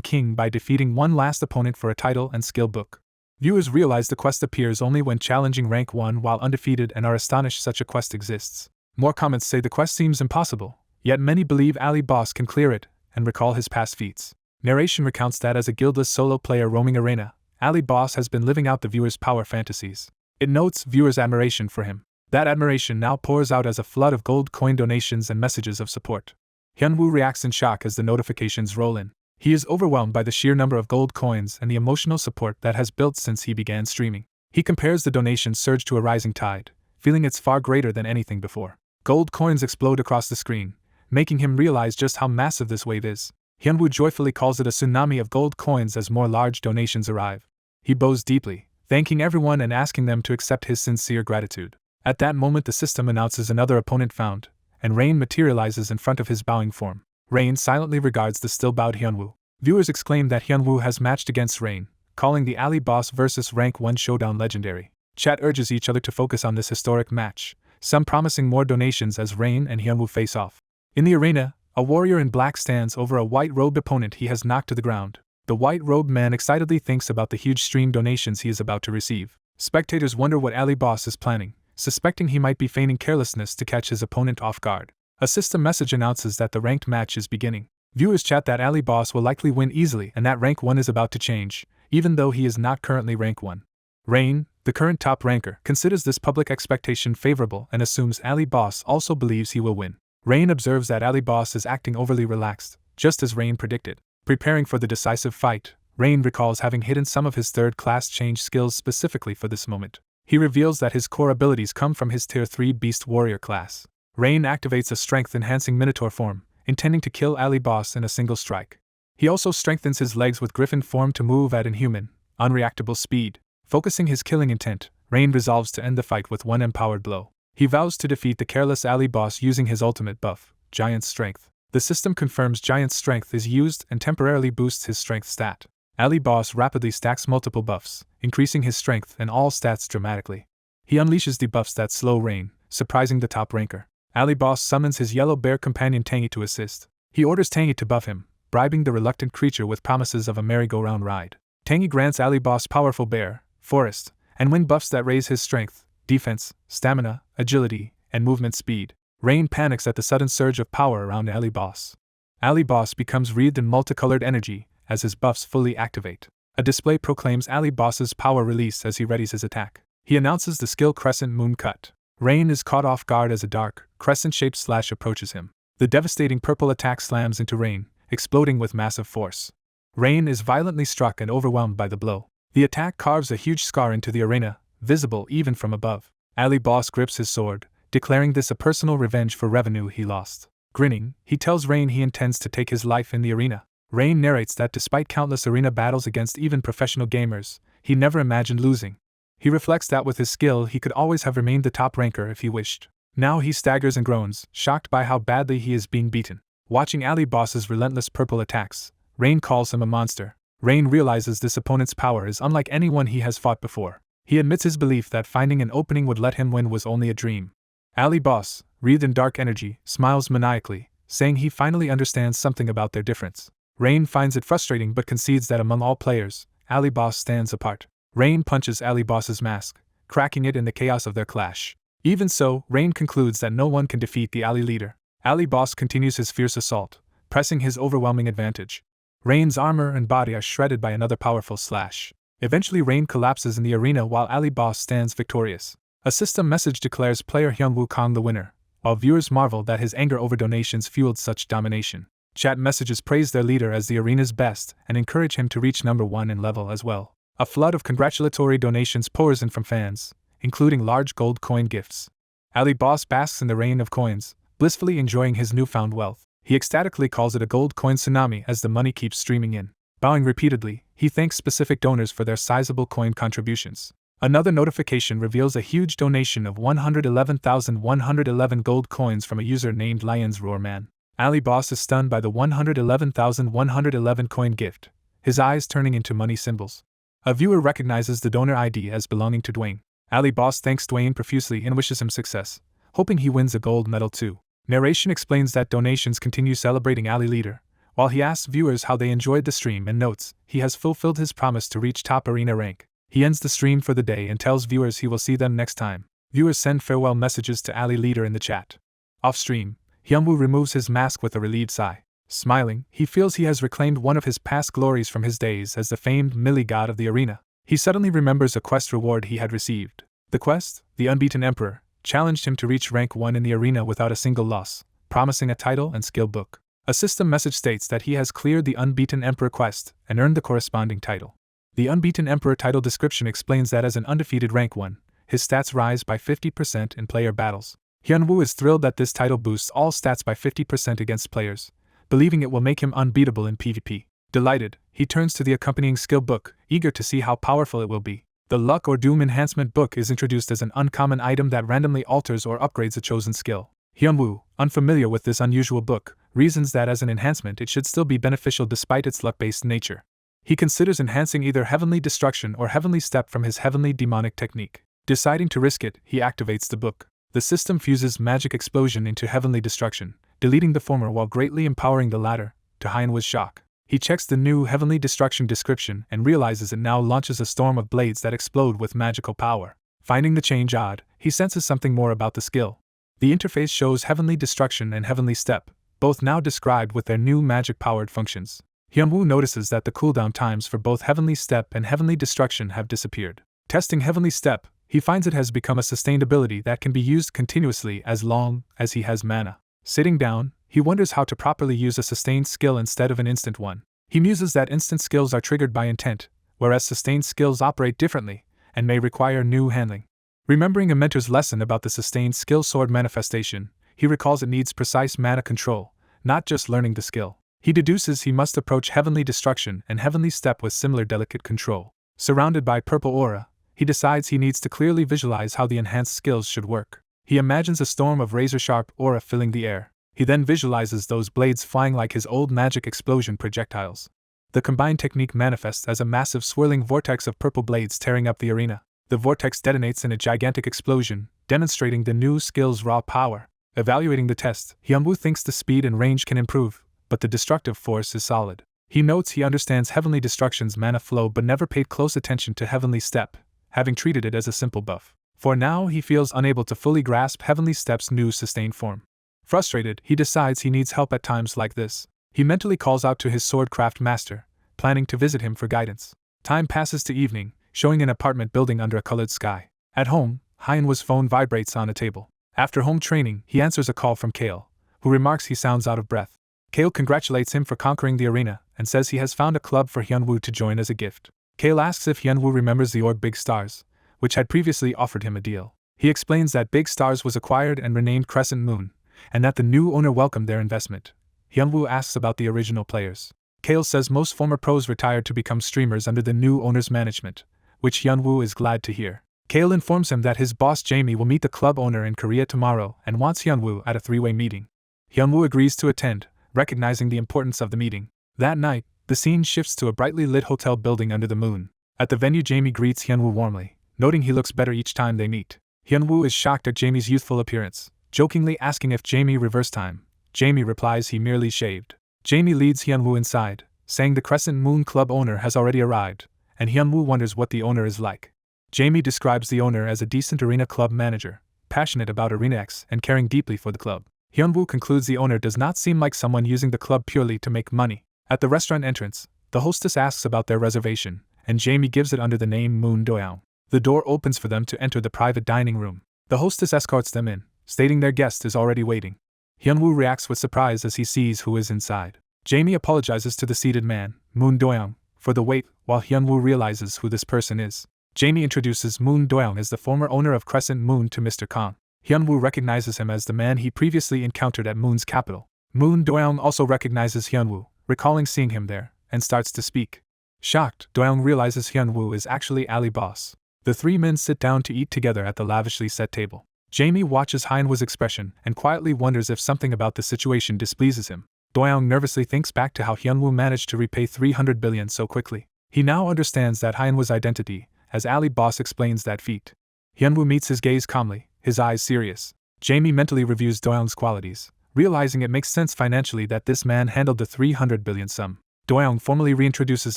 king by defeating one last opponent for a title and skill book. Viewers realize the quest appears only when challenging rank 1 while undefeated and are astonished such a quest exists. More comments say the quest seems impossible, yet many believe Ali Boss can clear it and recall his past feats. Narration recounts that as a guildless solo player roaming arena, Ali Boss has been living out the viewer's power fantasies. It notes viewers' admiration for him. That admiration now pours out as a flood of gold coin donations and messages of support. Hyunwoo reacts in shock as the notifications roll in. He is overwhelmed by the sheer number of gold coins and the emotional support that has built since he began streaming. He compares the donations surge to a rising tide, feeling it's far greater than anything before. Gold coins explode across the screen, making him realize just how massive this wave is. Hyunwoo joyfully calls it a tsunami of gold coins as more large donations arrive. He bows deeply, thanking everyone and asking them to accept his sincere gratitude. At that moment the system announces another opponent found, and Rain materializes in front of his bowing form. Rain silently regards the still bowed Hyunwoo. Viewers exclaim that Hyunwoo has matched against Rain, calling the Ali Boss vs rank 1 showdown legendary. Chat urges each other to focus on this historic match, some promising more donations as Rain and Hyunwoo face off. In the arena, a warrior in black stands over a white-robed opponent he has knocked to the ground. The white-robed man excitedly thinks about the huge stream donations he is about to receive. Spectators wonder what Ali Boss is planning, suspecting he might be feigning carelessness to catch his opponent off guard. A system message announces that the ranked match is beginning. Viewers chat that Ali Boss will likely win easily and that rank 1 is about to change, even though he is not currently rank 1. Rain, the current top ranker, considers this public expectation favorable and assumes Ali Boss also believes he will win. Rain observes that Ali Boss is acting overly relaxed, just as Rain predicted. Preparing for the decisive fight, Rain recalls having hidden some of his third-class change skills specifically for this moment. He reveals that his core abilities come from his Tier 3 Beast Warrior class. Rain activates a strength-enhancing Minotaur form, intending to kill Ali Boss in a single strike. He also strengthens his legs with Griffin form to move at inhuman, unreactable speed. Focusing his killing intent, Rain resolves to end the fight with one empowered blow. He vows to defeat the careless Ali Boss using his ultimate buff, Giant Strength. The system confirms Giant Strength is used and temporarily boosts his strength stat. Ali Boss rapidly stacks multiple buffs, increasing his strength and all stats dramatically. He unleashes debuffs that slow Rain, surprising the top ranker. Ali Boss summons his yellow bear companion Tangy to assist. He orders Tangy to buff him, bribing the reluctant creature with promises of a merry-go-round ride. Tangy grants Ali Boss powerful bear, forest, and wind buffs that raise his strength, defense, stamina, agility, and movement speed. Rain panics at the sudden surge of power around Ali Boss. Ali Boss becomes wreathed in multicolored energy as his buffs fully activate. A display proclaims Ali Boss's power release as he readies his attack. He announces the skill Crescent Moon Cut. Rain is caught off guard as a dark, crescent-shaped slash approaches him. The devastating purple attack slams into Rain, exploding with massive force. Rain is violently struck and overwhelmed by the blow. The attack carves a huge scar into the arena, visible even from above. Ali Boss grips his sword, declaring this a personal revenge for revenue he lost. Grinning, he tells Rain he intends to take his life in the arena. Rain narrates that despite countless arena battles against even professional gamers, he never imagined losing. He reflects that with his skill he could always have remained the top ranker if he wished. Now he staggers and groans, shocked by how badly he is being beaten. Watching Ali Boss's relentless purple attacks, Rain calls him a monster. Rain realizes this opponent's power is unlike anyone he has fought before. He admits his belief that finding an opening would let him win was only a dream. Ali Boss, wreathed in dark energy, smiles maniacally, saying he finally understands something about their difference. Rain finds it frustrating but concedes that among all players, Ali Boss stands apart. Rain punches Ali Boss's mask, cracking it in the chaos of their clash. Even so, Rain concludes that no one can defeat the Ali leader. Ali Boss continues his fierce assault, pressing his overwhelming advantage. Rain's armor and body are shredded by another powerful slash. Eventually Rain collapses in the arena while Ali Boss stands victorious. A system message declares player Hyun-woo Kang the winner, while viewers marvel that his anger over donations fueled such domination. Chat messages praise their leader as the arena's best and encourage him to reach number 1 in level as well. A flood of congratulatory donations pours in from fans, including large gold coin gifts. Ali Boss basks in the rain of coins, blissfully enjoying his newfound wealth. He ecstatically calls it a gold coin tsunami as the money keeps streaming in. Bowing repeatedly, he thanks specific donors for their sizable coin contributions. Another notification reveals a huge donation of 111,111 gold coins from a user named Lions Roarman. Ali Boss is stunned by the 111,111 coin gift, his eyes turning into money symbols. A viewer recognizes the donor ID as belonging to Dwayne. Ali Boss thanks Dwayne profusely and wishes him success, hoping he wins a gold medal too. Narration explains that donations continue celebrating Ali leader, while he asks viewers how they enjoyed the stream and notes he has fulfilled his promise to reach top arena rank. He ends the stream for the day and tells viewers he will see them next time. Viewers send farewell messages to Ali leader in the chat. Off-stream, Hyun-woo removes his mask with a relieved sigh. Smiling, he feels he has reclaimed one of his past glories from his days as the famed melee god of the arena. He suddenly remembers a quest reward he had received. The quest, the Unbeaten Emperor, challenged him to reach rank 1 in the arena without a single loss, promising a title and skill book. A system message states that he has cleared the Unbeaten Emperor quest and earned the corresponding title. The Unbeaten Emperor title description explains that as an undefeated rank 1, his stats rise by 50% in player battles. Hyun-woo is thrilled that this title boosts all stats by 50% against players, believing it will make him unbeatable in PvP. Delighted, he turns to the accompanying skill book, eager to see how powerful it will be. The Luck or Doom Enhancement book is introduced as an uncommon item that randomly alters or upgrades a chosen skill. Hyun-woo, unfamiliar with this unusual book, reasons that as an enhancement it should still be beneficial despite its luck-based nature. He considers enhancing either Heavenly Destruction or Heavenly Step from his Heavenly Demonic technique. Deciding to risk it, he activates the book. The system fuses Magic Explosion into Heavenly Destruction, deleting the former while greatly empowering the latter, to Hyun-woo's shock. He checks the new Heavenly Destruction description and realizes it now launches a storm of blades that explode with magical power. Finding the change odd, he senses something more about the skill. The interface shows Heavenly Destruction and Heavenly Step, both now described with their new magic-powered functions. Hyun-woo notices that the cooldown times for both Heavenly Step and Heavenly Destruction have disappeared. Testing Heavenly Step, he finds it has become a sustained ability that can be used continuously as long as he has mana. Sitting down, he wonders how to properly use a sustained skill instead of an instant one. He muses that instant skills are triggered by intent, whereas sustained skills operate differently and may require new handling. Remembering a mentor's lesson about the sustained skill sword manifestation, he recalls it needs precise mana control, not just learning the skill. He deduces he must approach Heavenly Destruction and Heavenly Step with similar delicate control. Surrounded by purple aura, he decides he needs to clearly visualize how the enhanced skills should work. He imagines a storm of razor-sharp aura filling the air. He then visualizes those blades flying like his old magic explosion projectiles. The combined technique manifests as a massive swirling vortex of purple blades tearing up the arena. The vortex detonates in a gigantic explosion, demonstrating the new skill's raw power. Evaluating the test, Hyun-woo thinks the speed and range can improve, but the destructive force is solid. He notes he understands Heavenly Destruction's mana flow but never paid close attention to Heavenly Step, having treated it as a simple buff. For now, he feels unable to fully grasp Heavenly Step's new sustained form. Frustrated, he decides he needs help at times like this. He mentally calls out to his swordcraft master, planning to visit him for guidance. Time passes to evening, showing an apartment building under a colored sky. At home, Hyunwoo's phone vibrates on a table. After home training, he answers a call from Kale, who remarks he sounds out of breath. Kale congratulates him for conquering the arena and says he has found a club for Hyunwoo to join as a gift. Kale asks if Hyunwoo remembers the org Big Stars, which had previously offered him a deal. He explains that Big Stars was acquired and renamed Crescent Moon, and that the new owner welcomed their investment. Hyunwoo asks about the original players. Kale says most former pros retired to become streamers under the new owner's management, which Hyunwoo is glad to hear. Kale informs him that his boss Jamie will meet the club owner in Korea tomorrow and wants Hyunwoo at a three-way meeting. Hyunwoo agrees to attend, recognizing the importance of the meeting. That night, the scene shifts to a brightly lit hotel building under the moon. At the venue, Jamie greets Hyunwoo warmly, noting he looks better each time they meet. Hyunwoo is shocked at Jamie's youthful appearance, jokingly asking if Jamie reversed time. Jamie replies he merely shaved. Jamie leads Hyunwoo inside, saying the Crescent Moon Club owner has already arrived, and Hyunwoo wonders what the owner is like. Jamie describes the owner as a decent arena club manager, passionate about Arena X and caring deeply for the club. Hyunwoo concludes the owner does not seem like someone using the club purely to make money. At the restaurant entrance, the hostess asks about their reservation, and Jamie gives it under the name Moon Doyoung. The door opens for them to enter the private dining room. The hostess escorts them in, stating their guest is already waiting. Hyunwoo reacts with surprise as he sees who is inside. Jamie apologizes to the seated man, Moon Doyoung, for the wait, while Hyunwoo realizes who this person is. Jamie introduces Moon Doyoung as the former owner of Crescent Moon to Mr. Kong. Hyunwoo recognizes him as the man he previously encountered at Moon's capital. Moon Doyoung also recognizes Hyunwoo, recalling seeing him there, and starts to speak. Shocked, Doyoung realizes Hyunwoo is actually Ali Boss. The three men sit down to eat together at the lavishly set table. Jamie watches Hyunwoo's expression and quietly wonders if something about the situation displeases him. Doyoung nervously thinks back to how Hyunwoo managed to repay 300 billion so quickly. He now understands that Hyunwoo's identity, as Ali Boss explains that feat. Hyunwoo meets his gaze calmly, his eyes serious. Jamie mentally reviews Doyoung's qualities, realizing it makes sense financially that this man handled the 300 billion sum. Doyoung formally reintroduces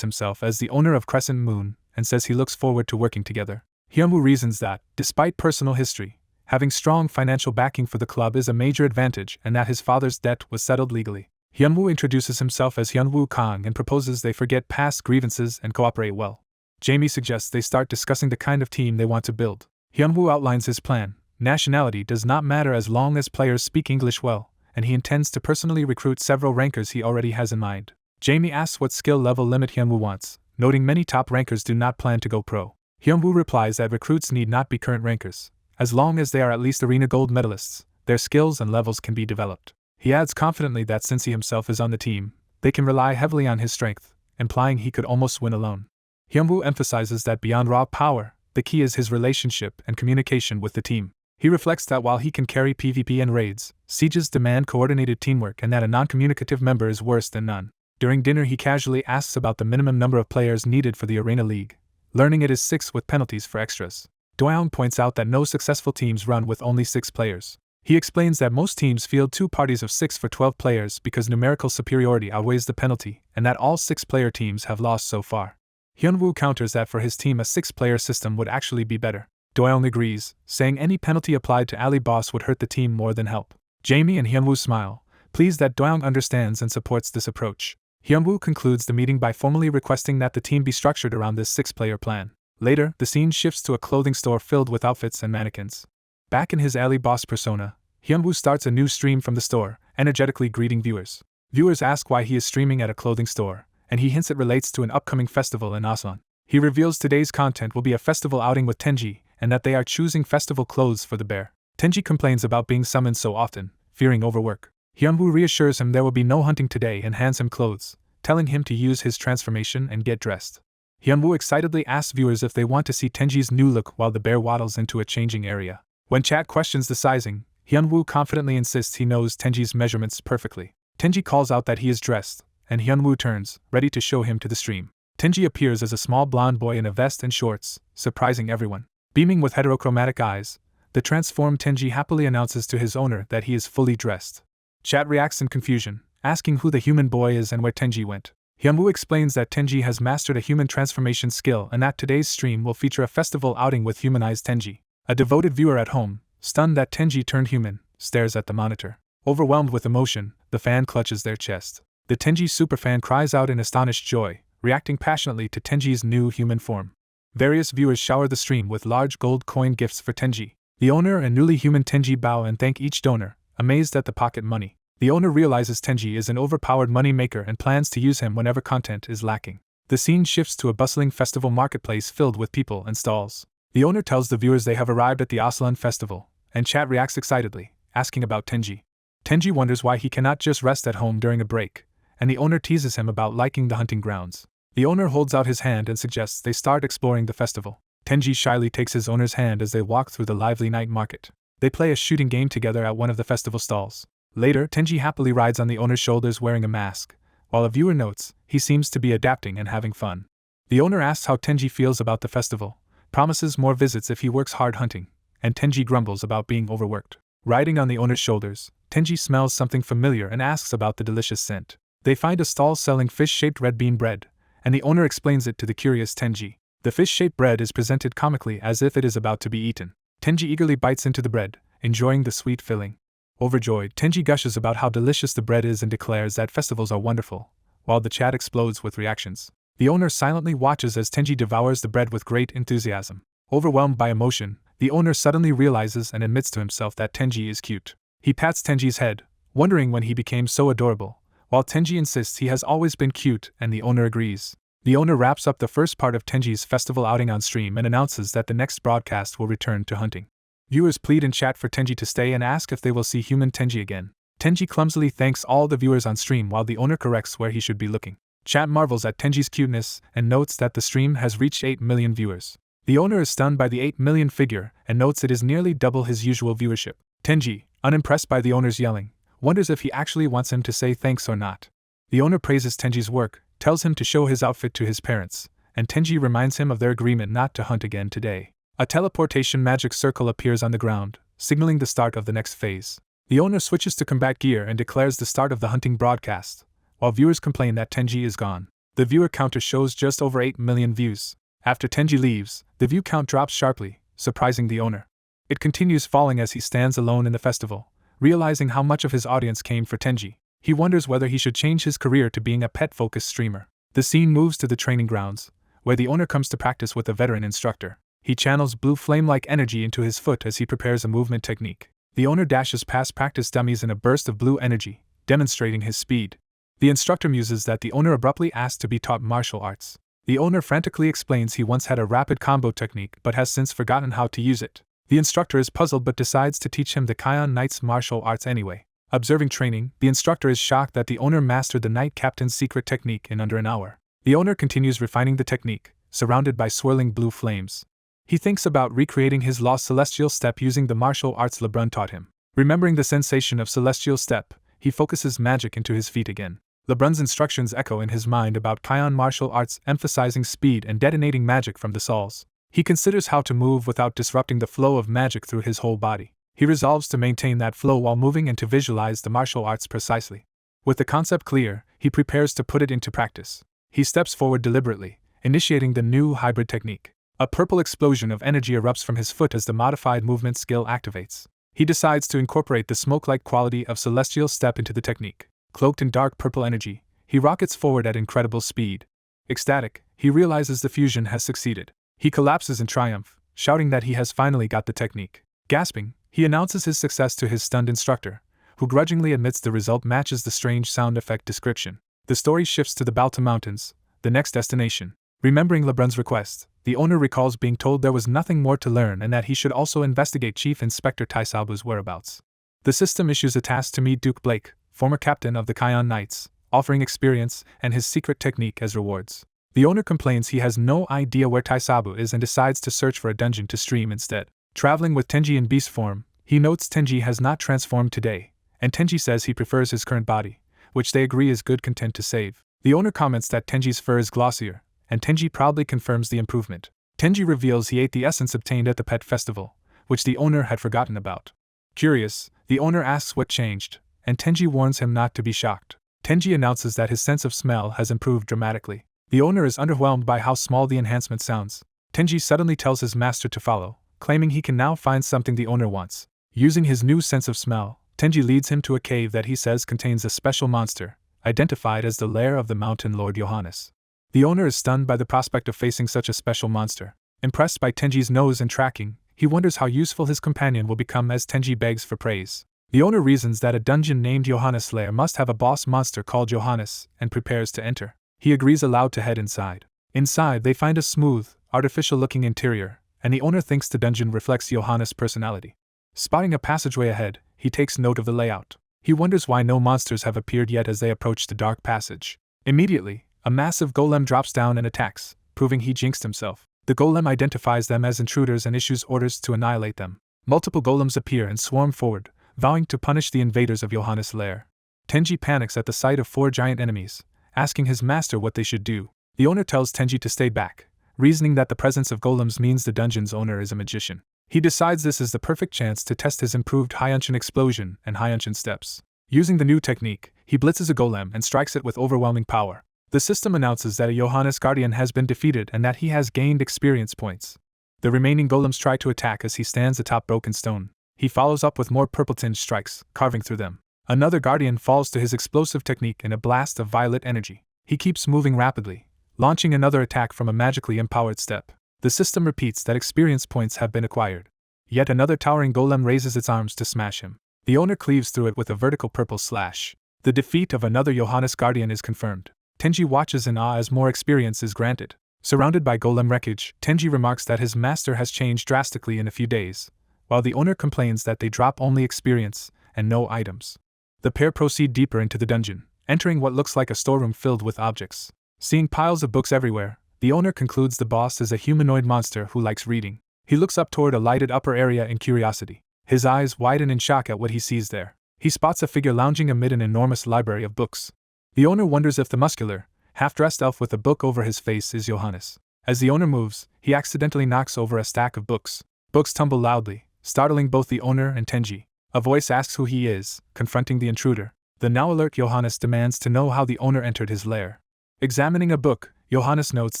himself as the owner of Crescent Moon and says he looks forward to working together. Hyunwoo reasons that, despite personal history, having strong financial backing for the club is a major advantage and that his father's debt was settled legally. Hyunwoo introduces himself as Hyunwoo Kang and proposes they forget past grievances and cooperate well. Jamie suggests they start discussing the kind of team they want to build. Hyunwoo outlines his plan. Nationality does not matter as long as players speak English well, and he intends to personally recruit several rankers he already has in mind. Jamie asks what skill level limit Hyunwoo wants, noting many top rankers do not plan to go pro. Hyunwoo replies that recruits need not be current rankers. As long as they are at least arena gold medalists, their skills and levels can be developed. He adds confidently that since he himself is on the team, they can rely heavily on his strength, implying he could almost win alone. Hyunwoo emphasizes that beyond raw power, the key is his relationship and communication with the team. He reflects that while he can carry PvP and raids, sieges demand coordinated teamwork and that a non-communicative member is worse than none. During dinner he casually asks about the minimum number of players needed for the Arena League, learning it is 6 with penalties for extras. Doyoung points out that no successful teams run with only 6 players. He explains that most teams field 2 parties of 6 for 12 players because numerical superiority outweighs the penalty, and that all 6-player teams have lost so far. Hyunwoo counters that for his team a 6-player system would actually be better. Doyoung agrees, saying any penalty applied to Ali Boss would hurt the team more than help. Jamie and Hyunwoo smile, pleased that Doyoung understands and supports this approach. Hyunwoo concludes the meeting by formally requesting that the team be structured around this 6-player plan. Later, the scene shifts to a clothing store filled with outfits and mannequins. Back in his Ali Boss persona, Hyunwoo starts a new stream from the store, energetically greeting viewers. Viewers ask why he is streaming at a clothing store, and he hints it relates to an upcoming festival in Asan. He reveals today's content will be a festival outing with Tenji, and that they are choosing festival clothes for the bear. Tenji complains about being summoned so often, fearing overwork. Hyunwoo reassures him there will be no hunting today and hands him clothes, telling him to use his transformation and get dressed. Hyunwoo excitedly asks viewers if they want to see Tenji's new look while the bear waddles into a changing area. When chat questions the sizing, Hyunwoo confidently insists he knows Tenji's measurements perfectly. Tenji calls out that he is dressed, and Hyunwoo turns, ready to show him to the stream. Tenji appears as a small blonde boy in a vest and shorts, surprising everyone. Beaming with heterochromatic eyes, the transformed Tenji happily announces to his owner that he is fully dressed. Chat reacts in confusion, asking who the human boy is and where Tenji went. Hyunwoo explains that Tenji has mastered a human transformation skill and that today's stream will feature a festival outing with humanized Tenji. A devoted viewer at home, stunned that Tenji turned human, stares at the monitor. Overwhelmed with emotion, the fan clutches their chest. The Tenji superfan cries out in astonished joy, reacting passionately to Tenji's new human form. Various viewers shower the stream with large gold coin gifts for Tenji. The owner and newly human Tenji bow and thank each donor, amazed at the pocket money. The owner realizes Tenji is an overpowered money maker and plans to use him whenever content is lacking. The scene shifts to a bustling festival marketplace filled with people and stalls. The owner tells the viewers they have arrived at the Aslan festival, and chat reacts excitedly, asking about Tenji. Tenji wonders why he cannot just rest at home during a break, and the owner teases him about liking the hunting grounds. The owner holds out his hand and suggests they start exploring the festival. Tenji shyly takes his owner's hand as they walk through the lively night market. They play a shooting game together at one of the festival stalls. Later, Tenji happily rides on the owner's shoulders wearing a mask. While a viewer notes, he seems to be adapting and having fun. The owner asks how Tenji feels about the festival, promises more visits if he works hard hunting, and Tenji grumbles about being overworked. Riding on the owner's shoulders, Tenji smells something familiar and asks about the delicious scent. They find a stall selling fish-shaped red bean bread, and the owner explains it to the curious Tenji. The fish-shaped bread is presented comically as if it is about to be eaten. Tenji eagerly bites into the bread, enjoying the sweet filling. Overjoyed, Tenji gushes about how delicious the bread is and declares that festivals are wonderful, while the chat explodes with reactions. The owner silently watches as Tenji devours the bread with great enthusiasm. Overwhelmed by emotion, the owner suddenly realizes and admits to himself that Tenji is cute. He pats Tenji's head, wondering when he became so adorable, while Tenji insists he has always been cute and the owner agrees. The owner wraps up the first part of Tenji's festival outing on stream and announces that the next broadcast will return to hunting. Viewers plead in chat for Tenji to stay and ask if they will see human Tenji again. Tenji clumsily thanks all the viewers on stream while the owner corrects where he should be looking. Chat marvels at Tenji's cuteness and notes that the stream has reached 8 million viewers. The owner is stunned by the 8 million figure and notes it is nearly double his usual viewership. Tenji, unimpressed by the owner's yelling, wonders if he actually wants him to say thanks or not. The owner praises Tenji's work, tells him to show his outfit to his parents, and Tenji reminds him of their agreement not to hunt again today. A teleportation magic circle appears on the ground, signaling the start of the next phase. The owner switches to combat gear and declares the start of the hunting broadcast, while viewers complain that Tenji is gone. The viewer counter shows just over 8 million views. After Tenji leaves, the view count drops sharply, surprising the owner. It continues falling as he stands alone in the festival, realizing how much of his audience came for Tenji. He wonders whether he should change his career to being a pet-focused streamer. The scene moves to the training grounds, where the owner comes to practice with a veteran instructor. He channels blue flame-like energy into his foot as he prepares a movement technique. The owner dashes past practice dummies in a burst of blue energy, demonstrating his speed. The instructor muses that the owner abruptly asked to be taught martial arts. The owner frantically explains he once had a rapid combo technique but has since forgotten how to use it. The instructor is puzzled but decides to teach him the Kion Knight's martial arts anyway. Observing training, the instructor is shocked that the owner mastered the Knight Captain's secret technique in under an hour. The owner continues refining the technique, surrounded by swirling blue flames. He thinks about recreating his lost celestial step using the martial arts LeBrun taught him. Remembering the sensation of celestial step, he focuses magic into his feet again. LeBrun's instructions echo in his mind about Kion martial arts emphasizing speed and detonating magic from the soles. He considers how to move without disrupting the flow of magic through his whole body. He resolves to maintain that flow while moving and to visualize the martial arts precisely. With the concept clear, he prepares to put it into practice. He steps forward deliberately, initiating the new hybrid technique. A purple explosion of energy erupts from his foot as the modified movement skill activates. He decides to incorporate the smoke-like quality of celestial step into the technique. Cloaked in dark purple energy, he rockets forward at incredible speed. Ecstatic, he realizes the fusion has succeeded. He collapses in triumph, shouting that he has finally got the technique. Gasping, he announces his success to his stunned instructor, who grudgingly admits the result matches the strange sound effect description. The story shifts to the Balta Mountains, the next destination. Remembering LeBrun's request, the owner recalls being told there was nothing more to learn and that he should also investigate Chief Inspector Taisabu's whereabouts. The system issues a task to meet Duke Blake, former captain of the Kion Knights, offering experience and his secret technique as rewards. The owner complains he has no idea where Taisabu is and decides to search for a dungeon to stream instead. Traveling with Tenji in beast form, he notes Tenji has not transformed today, and Tenji says he prefers his current body, which they agree is good content to save. The owner comments that Tenji's fur is glossier, and Tenji proudly confirms the improvement. Tenji reveals he ate the essence obtained at the pet festival, which the owner had forgotten about. Curious, the owner asks what changed, and Tenji warns him not to be shocked. Tenji announces that his sense of smell has improved dramatically. The owner is underwhelmed by how small the enhancement sounds. Tenji suddenly tells his master to follow, claiming he can now find something the owner wants. Using his new sense of smell, Tenji leads him to a cave that he says contains a special monster, identified as the lair of the mountain lord Johannes. The owner is stunned by the prospect of facing such a special monster. Impressed by Tenji's nose and tracking, he wonders how useful his companion will become as Tenji begs for praise. The owner reasons that a dungeon named Johannes Lair must have a boss monster called Johannes, and prepares to enter. He agrees aloud to head inside. Inside, they find a smooth, artificial-looking interior, and the owner thinks the dungeon reflects Johannes' personality. Spotting a passageway ahead, he takes note of the layout. He wonders why no monsters have appeared yet as they approach the dark passage. Immediately, a massive golem drops down and attacks, proving he jinxed himself. The golem identifies them as intruders and issues orders to annihilate them. Multiple golems appear and swarm forward, vowing to punish the invaders of Johannes' lair. Tenji panics at the sight of 4 giant enemies, asking his master what they should do. The owner tells Tenji to stay back, reasoning that the presence of golems means the dungeon's owner is a magician. He decides this is the perfect chance to test his improved High-Unshin explosion and High-Unshin steps. Using the new technique, he blitzes a golem and strikes it with overwhelming power. The system announces that a Johannes Guardian has been defeated and that he has gained experience points. The remaining golems try to attack as he stands atop broken stone. He follows up with more purple-tinged strikes, carving through them. Another Guardian falls to his explosive technique in a blast of violet energy. He keeps moving rapidly, launching another attack from a magically empowered step. The system repeats that experience points have been acquired. Yet another towering golem raises its arms to smash him. The owner cleaves through it with a vertical purple slash. The defeat of another Johannes Guardian is confirmed. Tenji watches in awe as more experience is granted. Surrounded by golem wreckage, Tenji remarks that his master has changed drastically in a few days, while the owner complains that they drop only experience and no items. The pair proceed deeper into the dungeon, entering what looks like a storeroom filled with objects. Seeing piles of books everywhere, the owner concludes the boss is a humanoid monster who likes reading. He looks up toward a lighted upper area in curiosity. His eyes widen in shock at what he sees there. He spots a figure lounging amid an enormous library of books. The owner wonders if the muscular, half-dressed elf with a book over his face is Johannes. As the owner moves, he accidentally knocks over a stack of books. Books tumble loudly, startling both the owner and Tenji. A voice asks who he is, confronting the intruder. The now alert Johannes demands to know how the owner entered his lair. Examining a book, Johannes notes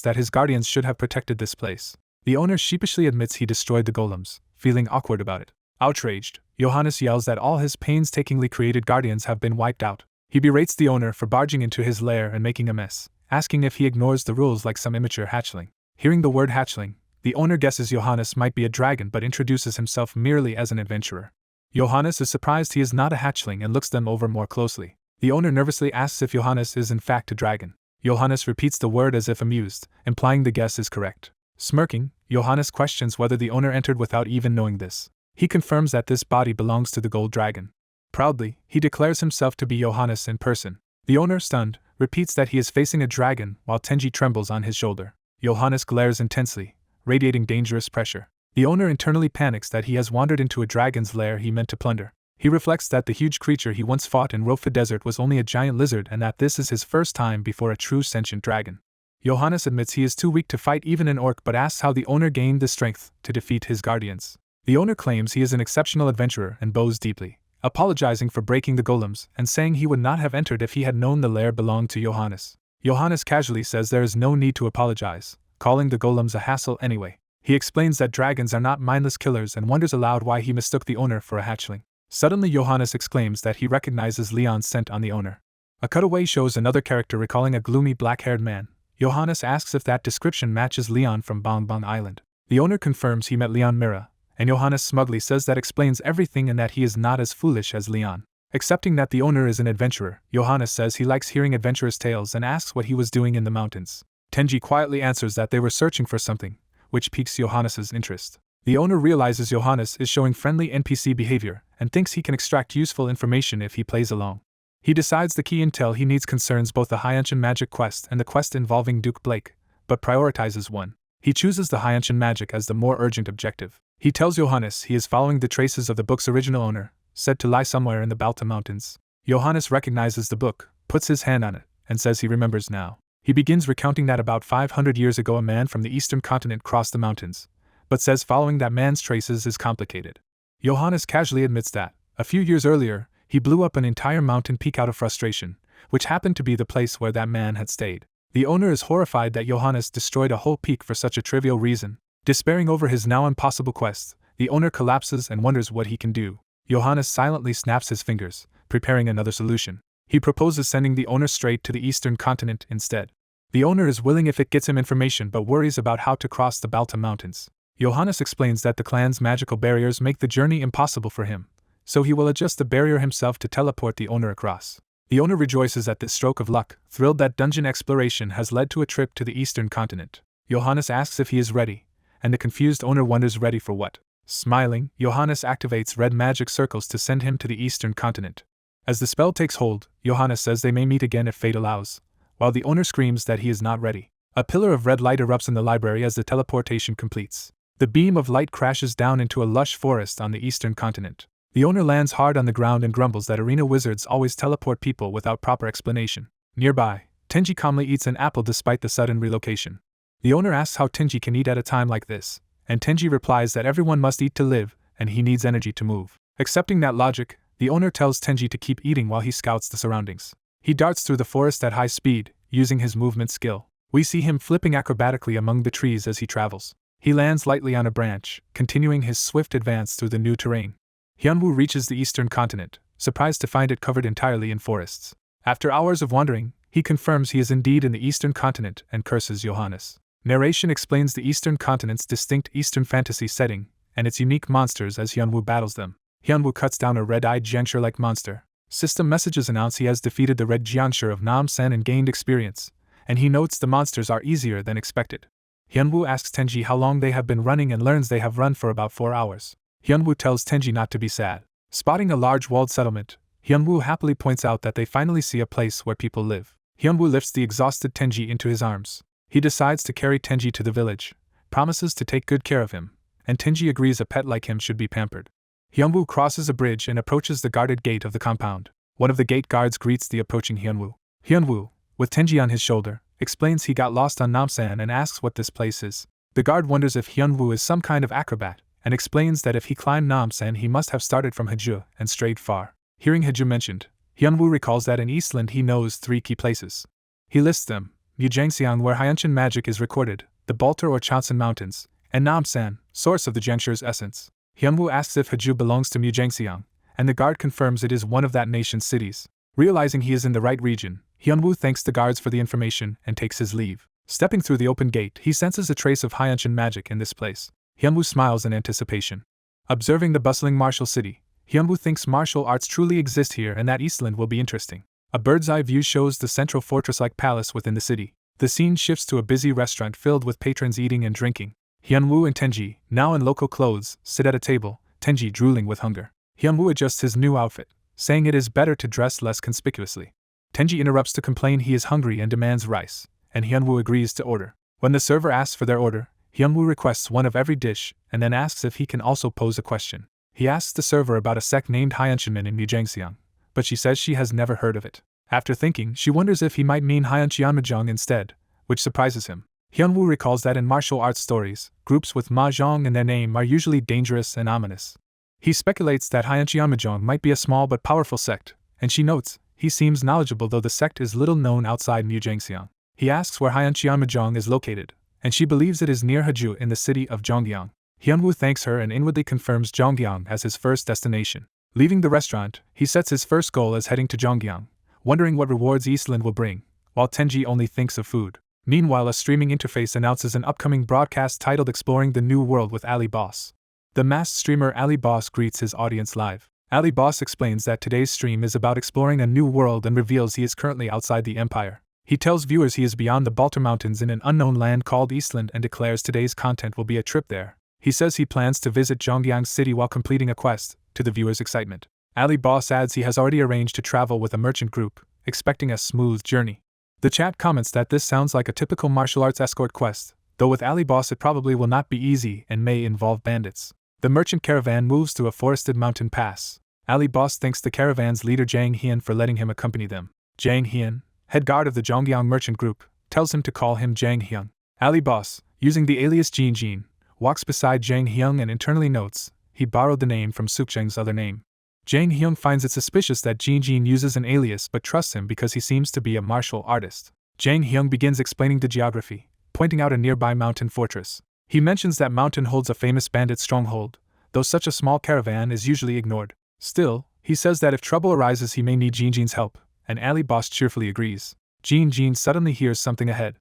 that his guardians should have protected this place. The owner sheepishly admits he destroyed the golems, feeling awkward about it. Outraged, Johannes yells that all his painstakingly created guardians have been wiped out. He berates the owner for barging into his lair and making a mess, asking if he ignores the rules like some immature hatchling. Hearing the word hatchling, the owner guesses Johannes might be a dragon but introduces himself merely as an adventurer. Johannes is surprised he is not a hatchling and looks them over more closely. The owner nervously asks if Johannes is in fact a dragon. Johannes repeats the word as if amused, implying the guess is correct. Smirking, Johannes questions whether the owner entered without even knowing this. He confirms that this body belongs to the gold dragon. Proudly, he declares himself to be Johannes in person. The owner, stunned, repeats that he is facing a dragon while Tenji trembles on his shoulder. Johannes glares intensely, radiating dangerous pressure. The owner internally panics that he has wandered into a dragon's lair he meant to plunder. He reflects that the huge creature he once fought in Rofa Desert was only a giant lizard and that this is his first time before a true sentient dragon. Johannes admits he is too weak to fight even an orc but asks how the owner gained the strength to defeat his guardians. The owner claims he is an exceptional adventurer and bows deeply, apologizing for breaking the golems and saying he would not have entered if he had known the lair belonged to Johannes. Johannes casually says there is no need to apologize, calling the golems a hassle anyway. He explains that dragons are not mindless killers and wonders aloud why he mistook the owner for a hatchling. Suddenly Johannes exclaims that he recognizes Leon's scent on the owner. A cutaway shows another character recalling a gloomy black-haired man. Johannes asks if that description matches Leon from Bong Bong Island. The owner confirms he met Leon Mira, and Johannes smugly says that explains everything and that he is not as foolish as Leon. Accepting that the owner is an adventurer, Johannes says he likes hearing adventurous tales and asks what he was doing in the mountains. Tenji quietly answers that they were searching for something, which piques Johannes' interest. The owner realizes Johannes is showing friendly NPC behavior and thinks he can extract useful information if he plays along. He decides the key intel he needs concerns both the High-Unshin magic quest and the quest involving Duke Blake, but prioritizes one. He chooses the High-Unshin magic as the more urgent objective. He tells Johannes he is following the traces of the book's original owner, said to lie somewhere in the Balta Mountains. Johannes recognizes the book, puts his hand on it, and says he remembers now. He begins recounting that about 500 years ago a man from the eastern continent crossed the mountains, but says following that man's traces is complicated. Johannes casually admits that, a few years earlier, he blew up an entire mountain peak out of frustration, which happened to be the place where that man had stayed. The owner is horrified that Johannes destroyed a whole peak for such a trivial reason. Despairing over his now impossible quest, the owner collapses and wonders what he can do. Johannes silently snaps his fingers, preparing another solution. He proposes sending the owner straight to the eastern continent instead. The owner is willing if it gets him information but worries about how to cross the Balta Mountains. Johannes explains that the clan's magical barriers make the journey impossible for him, so he will adjust the barrier himself to teleport the owner across. The owner rejoices at this stroke of luck, thrilled that dungeon exploration has led to a trip to the eastern continent. Johannes asks if he is ready, and the confused owner wonders ready for what. Smiling, Johannes activates red magic circles to send him to the eastern continent. As the spell takes hold, Johannes says they may meet again if fate allows, while the owner screams that he is not ready. A pillar of red light erupts in the library as the teleportation completes. The beam of light crashes down into a lush forest on the eastern continent. The owner lands hard on the ground and grumbles that arena wizards always teleport people without proper explanation. Nearby, Tenji calmly eats an apple despite the sudden relocation. The owner asks how Tenji can eat at a time like this, and Tenji replies that everyone must eat to live, and he needs energy to move. Accepting that logic, the owner tells Tenji to keep eating while he scouts the surroundings. He darts through the forest at high speed, using his movement skill. We see him flipping acrobatically among the trees as he travels. He lands lightly on a branch, continuing his swift advance through the new terrain. Hyunwoo reaches the eastern continent, surprised to find it covered entirely in forests. After hours of wandering, he confirms he is indeed in the eastern continent and curses Johannes. Narration explains the eastern continent's distinct eastern fantasy setting and its unique monsters as Hyunwoo battles them. Hyunwoo cuts down a red-eyed Jiangshi-like monster. System messages announce he has defeated the red Jiangshi of Namsan and gained experience, and he notes the monsters are easier than expected. Hyunwoo asks Tenji how long they have been running and learns they have run for about 4 hours. Hyunwoo tells Tenji not to be sad. Spotting a large walled settlement, Hyunwoo happily points out that they finally see a place where people live. Hyunwoo lifts the exhausted Tenji into his arms. He decides to carry Tenji to the village, promises to take good care of him, and Tenji agrees a pet like him should be pampered. Hyunwoo crosses a bridge and approaches the guarded gate of the compound. One of the gate guards greets the approaching Hyunwoo. Hyunwoo, with Tenji on his shoulder, explains he got lost on Namsan and asks what this place is. The guard wonders if Hyunwoo is some kind of acrobat, and explains that if he climbed Namsan he must have started from Haju and strayed far. Hearing Haju mentioned, Hyunwoo recalls that in Eastland he knows 3 key places. He lists them: Mujangxiang, where Hyeonshin magic is recorded, the Baltar or Chansan Mountains, and Namsan, source of the Jiangshi's essence. Hyunwoo asks if Haju belongs to Mujangxiang, and the guard confirms it is one of that nation's cities. Realizing he is in the right region, Hyunwoo thanks the guards for the information and takes his leave. Stepping through the open gate, he senses a trace of Hyeonshin magic in this place. Hyunwoo smiles in anticipation. Observing the bustling martial city, Hyunwoo thinks martial arts truly exist here and that Eastland will be interesting. A bird's-eye view shows the central fortress-like palace within the city. The scene shifts to a busy restaurant filled with patrons eating and drinking. Hyunwoo and Tenji, now in local clothes, sit at a table, Tenji drooling with hunger. Hyunwoo adjusts his new outfit, saying it is better to dress less conspicuously. Tenji interrupts to complain he is hungry and demands rice, and Hyunwoo agrees to order. When the server asks for their order, Hyunwoo requests one of every dish and then asks if he can also pose a question. He asks the server about a sect named Hyeonshinmin in Mujangxiang, but she says she has never heard of it. After thinking, she wonders if he might mean Hyeonshianmajong instead, which surprises him. Hyunwoo recalls that in martial arts stories, groups with mahjong in their name are usually dangerous and ominous. He speculates that Hyeonshianmajong might be a small but powerful sect, and she notes, he seems knowledgeable though the sect is little known outside Mujangxiang. He asks where Hyeonshianmajong is located, and she believes it is near Haju in the city of Zhongyang. Hyunwoo thanks her and inwardly confirms Zhongyang as his first destination. Leaving the restaurant, he sets his first goal as heading to Zhongyang, wondering what rewards Eastland will bring, while Tenji only thinks of food. Meanwhile, a streaming interface announces an upcoming broadcast titled Exploring the New World with Ali Boss. The masked streamer Ali Boss greets his audience live. Ali Boss explains that today's stream is about exploring a new world and reveals he is currently outside the Empire. He tells viewers he is beyond the Baltar Mountains in an unknown land called Eastland and declares today's content will be a trip there. He says he plans to visit Zhongyang City while completing a quest, to the viewer's excitement. Ali Boss adds he has already arranged to travel with a merchant group, expecting a smooth journey. The chat comments that this sounds like a typical martial arts escort quest, though with Ali Boss it probably will not be easy and may involve bandits. The merchant caravan moves through a forested mountain pass. Ali Boss thanks the caravan's leader Jang Hyun for letting him accompany them. Jang Hyun, head guard of the Zhongyang merchant group, tells him to call him Jang Hyung. Ali Boss, using the alias Jin Jin, walks beside Jang Hyung and internally notes he borrowed the name from Sukcheng's other name. Jang Hyung finds it suspicious that Jin Jin uses an alias but trusts him because he seems to be a martial artist. Jang Hyung begins explaining the geography, pointing out a nearby mountain fortress. He mentions that mountain holds a famous bandit stronghold, though such a small caravan is usually ignored. Still, he says that if trouble arises he may need Jin Jin's help, and Ali Boss cheerfully agrees. Jin Jin suddenly hears something ahead.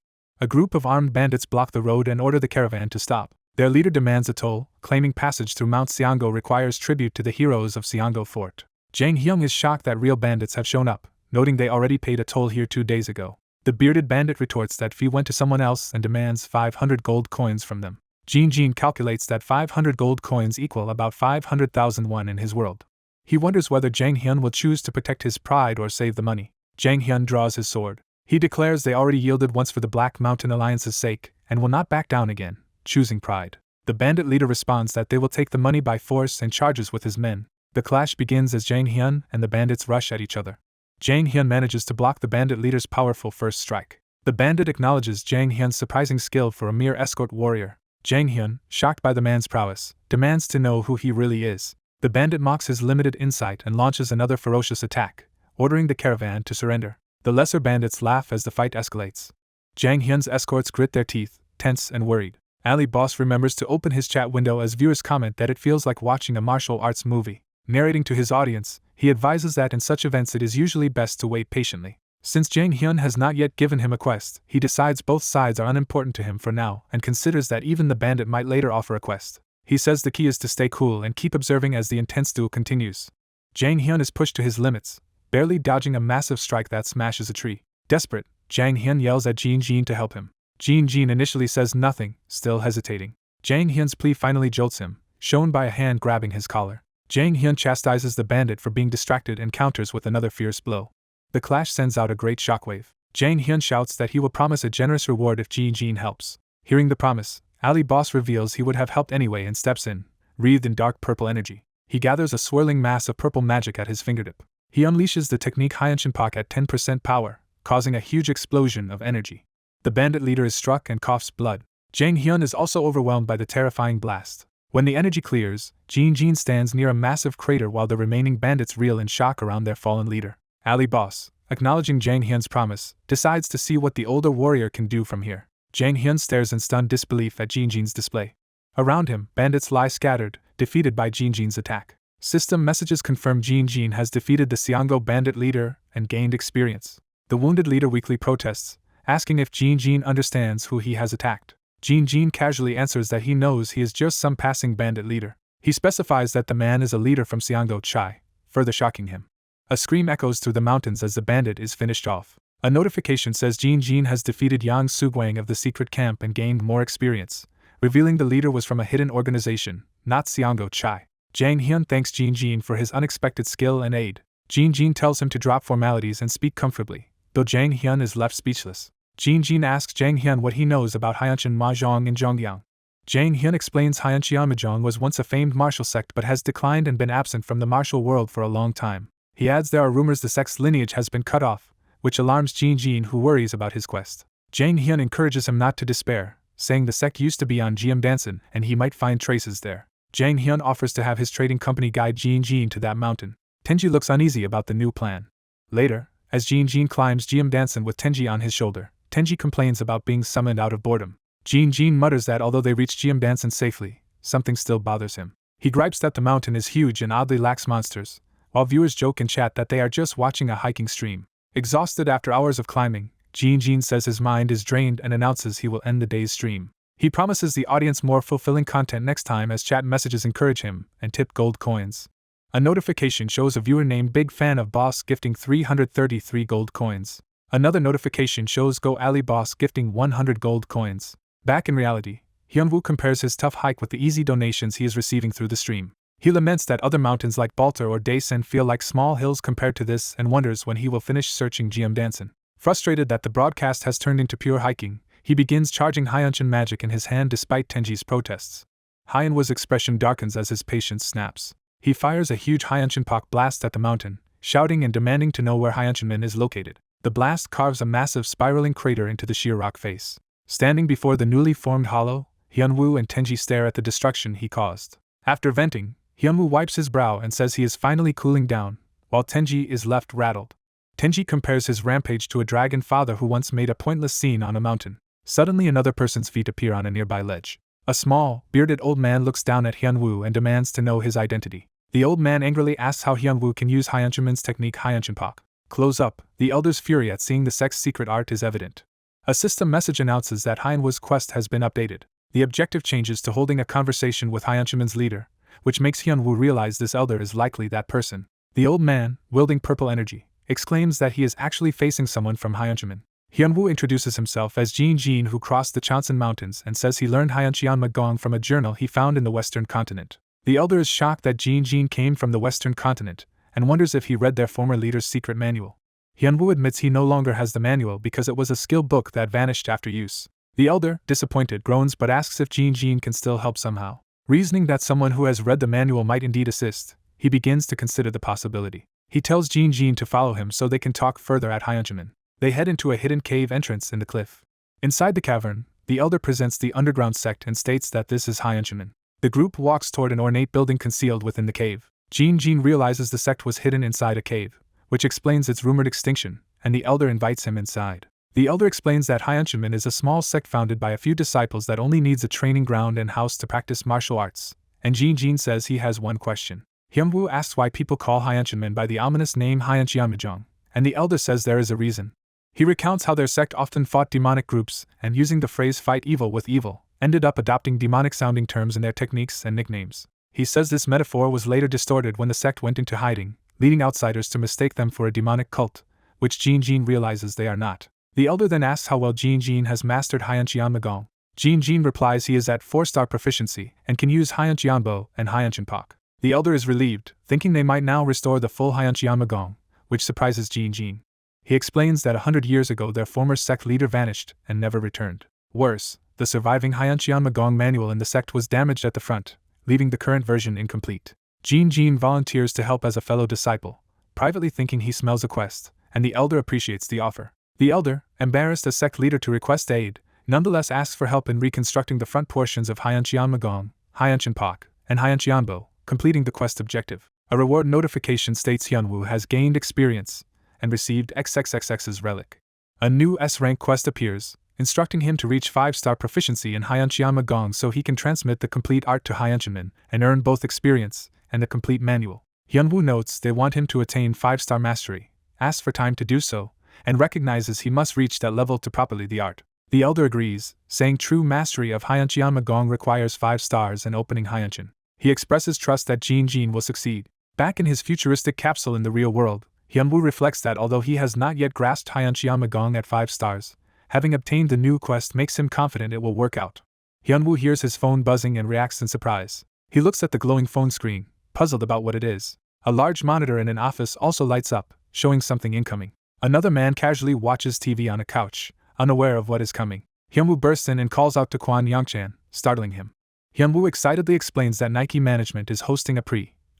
A group of armed bandits block the road and order the caravan to stop. Their leader demands a toll, claiming passage through Mount Xianggo requires tribute to the heroes of Xianggo Fort. Jang Hyung is shocked that real bandits have shown up, noting they already paid a toll here 2 days ago. The bearded bandit retorts that fee went to someone else and demands 500 gold coins from them. Jin calculates that 500 gold coins equal about 500,000 won in his world. He wonders whether Jang Hyun will choose to protect his pride or save the money. Jang Hyun draws his sword. He declares they already yielded once for the Black Mountain Alliance's sake, and will not back down again, choosing pride. The bandit leader responds that they will take the money by force and charges with his men. The clash begins as Jang Hyun and the bandits rush at each other. Jang Hyun manages to block the bandit leader's powerful first strike. The bandit acknowledges Jang Hyun's surprising skill for a mere escort warrior. Jang Hyun, shocked by the man's prowess, demands to know who he really is. The bandit mocks his limited insight and launches another ferocious attack, ordering the caravan to surrender. The lesser bandits laugh as the fight escalates. Jang Hyun's escorts grit their teeth, tense and worried. Ali Boss remembers to open his chat window as viewers comment that it feels like watching a martial arts movie. Narrating to his audience, he advises that in such events it is usually best to wait patiently. Since Jang Hyun has not yet given him a quest, he decides both sides are unimportant to him for now and considers that even the bandit might later offer a quest. He says the key is to stay cool and keep observing as the intense duel continues. Jang Hyun is pushed to his limits, barely dodging a massive strike that smashes a tree. Desperate, Jang Hyun yells at Jin to help him. Jin initially says nothing, still hesitating. Jang Hyun's plea finally jolts him, shown by a hand grabbing his collar. Jang Hyun chastises the bandit for being distracted and counters with another fierce blow. The clash sends out a great shockwave. Jang Hyun shouts that he will promise a generous reward if Jin helps. Hearing the promise, Ali Boss reveals he would have helped anyway and steps in, wreathed in dark purple energy. He gathers a swirling mass of purple magic at his fingertip. He unleashes the technique Hyeonshin Pak at 10% power, causing a huge explosion of energy. The bandit leader is struck and coughs blood. Jang Hyun is also overwhelmed by the terrifying blast. When the energy clears, Jin stands near a massive crater while the remaining bandits reel in shock around their fallen leader. Ali Boss, acknowledging Jang Hyun's promise, decides to see what the older warrior can do from here. Jang Hyun stares in stunned disbelief at Jin's display. Around him, bandits lie scattered, defeated by Jin's attack. System messages confirm Jin has defeated the Xianggo bandit leader and gained experience. The wounded leader weakly protests, asking if Jin understands who he has attacked. Jin casually answers that he knows he is just some passing bandit leader. He specifies that the man is a leader from Xianggo Chai, further shocking him. A scream echoes through the mountains as the bandit is finished off. A notification says Jin has defeated Yang Sugwang of the secret camp and gained more experience, revealing the leader was from a hidden organization, not Xianggo Chai. Jang Hyun thanks Jin for his unexpected skill and aid. Jin tells him to drop formalities and speak comfortably, though Jang Hyun is left speechless. Jin asks Jang Hyun what he knows about Hyeonshin Mahjong in Zhongyang. Jang Hyun explains Hyeonshin Mahjong was once a famed martial sect but has declined and been absent from the martial world for a long time. He adds there are rumors the sect's lineage has been cut off, which alarms Jin who worries about his quest. Jang Hyun encourages him not to despair, saying the sect used to be on Jeomdaesan and he might find traces there. Jang Hyun offers to have his trading company guide Jin to that mountain. Tenji looks uneasy about the new plan. Later, as Jin climbs Jeomdaesan with Tenji on his shoulder, Tenji complains about being summoned out of boredom. Jin mutters that although they reach Jeomdaesan safely, something still bothers him. He gripes that the mountain is huge and oddly lacks monsters, while viewers joke and chat that they are just watching a hiking stream. Exhausted after hours of climbing, Jin says his mind is drained and announces he will end the day's stream. He promises the audience more fulfilling content next time as chat messages encourage him and tip gold coins. A notification shows a viewer named Big Fan of Boss gifting 333 gold coins. Another notification shows Go Ali Boss gifting 100 gold coins. Back in reality, Hyunwoo compares his tough hike with the easy donations he is receiving through the stream. He laments that other mountains like Baltar or Daesan feel like small hills compared to this and wonders when he will finish searching Jeomdaesan. Frustrated that the broadcast has turned into pure hiking, he begins charging Hyeonshin magic in his hand despite Tenji's protests. Hyunwoo's expression darkens as his patience snaps. He fires a huge Hyeonshin Pak blast at the mountain, shouting and demanding to know where Hyeonshinmin is located. The blast carves a massive spiraling crater into the sheer rock face. Standing before the newly formed hollow, Hyunwoo and Tenji stare at the destruction he caused. After venting, Hyunwoo wipes his brow and says he is finally cooling down, while Tenji is left rattled. Tenji compares his rampage to a dragon father who once made a pointless scene on a mountain. Suddenly another person's feet appear on a nearby ledge. A small, bearded old man looks down at Hyunwoo and demands to know his identity. The old man angrily asks how Hyunwoo can use Hyeonshinmin's technique Hyeonshin Pak. Close up, the elder's fury at seeing the sect's secret art is evident. A system message announces that Hyunwoo's quest has been updated. The objective changes to holding a conversation with Hyunchumin's leader, which makes Hyunwoo realize this elder is likely that person. The old man, wielding purple energy, exclaims that he is actually facing someone from Hyunchumin. Hyunwoo introduces himself as Jin, who crossed the Cheonsan Mountains, and says he learned Hyuncheon Magong from a journal he found in the Western continent. The elder is shocked that Jin came from the Western continent, and wonders if he read their former leader's secret manual. Hyunwoo admits he no longer has the manual because it was a skill book that vanished after use. The elder, disappointed, groans but asks if Jin can still help somehow. Reasoning that someone who has read the manual might indeed assist, he begins to consider the possibility. He tells Jin to follow him so they can talk further at Hyunchumin. They head into a hidden cave entrance in the cliff. Inside the cavern, the elder presents the underground sect and states that this is Hyunchumin. The group walks toward an ornate building concealed within the cave. Jin realizes the sect was hidden inside a cave, which explains its rumored extinction, and the elder invites him inside. The elder explains that Hyunchumin is a small sect founded by a few disciples that only needs a training ground and house to practice martial arts, and Jin says he has one question. Hyunwoo asks why people call Hyunchumin by the ominous name Hyuncheonmajong, and the elder says there is a reason. He recounts how their sect often fought demonic groups and, using the phrase fight evil with evil, ended up adopting demonic-sounding terms in their techniques and nicknames. He says this metaphor was later distorted when the sect went into hiding, leading outsiders to mistake them for a demonic cult, which Jin realizes they are not. The elder then asks how well Jin has mastered Hyuncheon Magong. Jin replies he is at 4-star proficiency and can use Hyuncheonbo and Hyuncheonpak. The elder is relieved, thinking they might now restore the full Hyuncheon Magong, which surprises Jin. He explains that 100 years ago their former sect leader vanished and never returned. Worse, the surviving Hyuncheon Magong manual in the sect was damaged at the front, leaving the current version incomplete. Jin volunteers to help as a fellow disciple, privately thinking he smells a quest, and the elder appreciates the offer. The elder, embarrassed as sect leader to request aid, nonetheless asks for help in reconstructing the front portions of Hyuncheon Magong, Hyuncheonpak, and Hyuncheonbo, completing the quest objective. A reward notification states Hyunwoo has gained experience and received XXXX's relic. A new S-rank quest appears, instructing him to reach 5-star proficiency in Hyuncheon Magong so he can transmit the complete art to Hyunchumin and earn both experience and the complete manual. Hyunwoo notes they want him to attain 5-star mastery, asks for time to do so, and recognizes he must reach that level to properly the art. The elder agrees, saying true mastery of Hyuncheon Magong requires 5 stars and opening Hyuncheon. He expresses trust that Jin will succeed. Back in his futuristic capsule in the real world, Hyunwoo reflects that although he has not yet grasped Hyuncheon Magong at 5 stars, having obtained the new quest makes him confident it will work out. Hyunwoo hears his phone buzzing and reacts in surprise. He looks at the glowing phone screen, puzzled about what it is. A large monitor in an office also lights up, showing something incoming. Another man casually watches TV on a couch, unaware of what is coming. Hyunwoo bursts in and calls out to Kwon Yongchan, startling him. Hyunwoo excitedly explains that Nike management is hosting a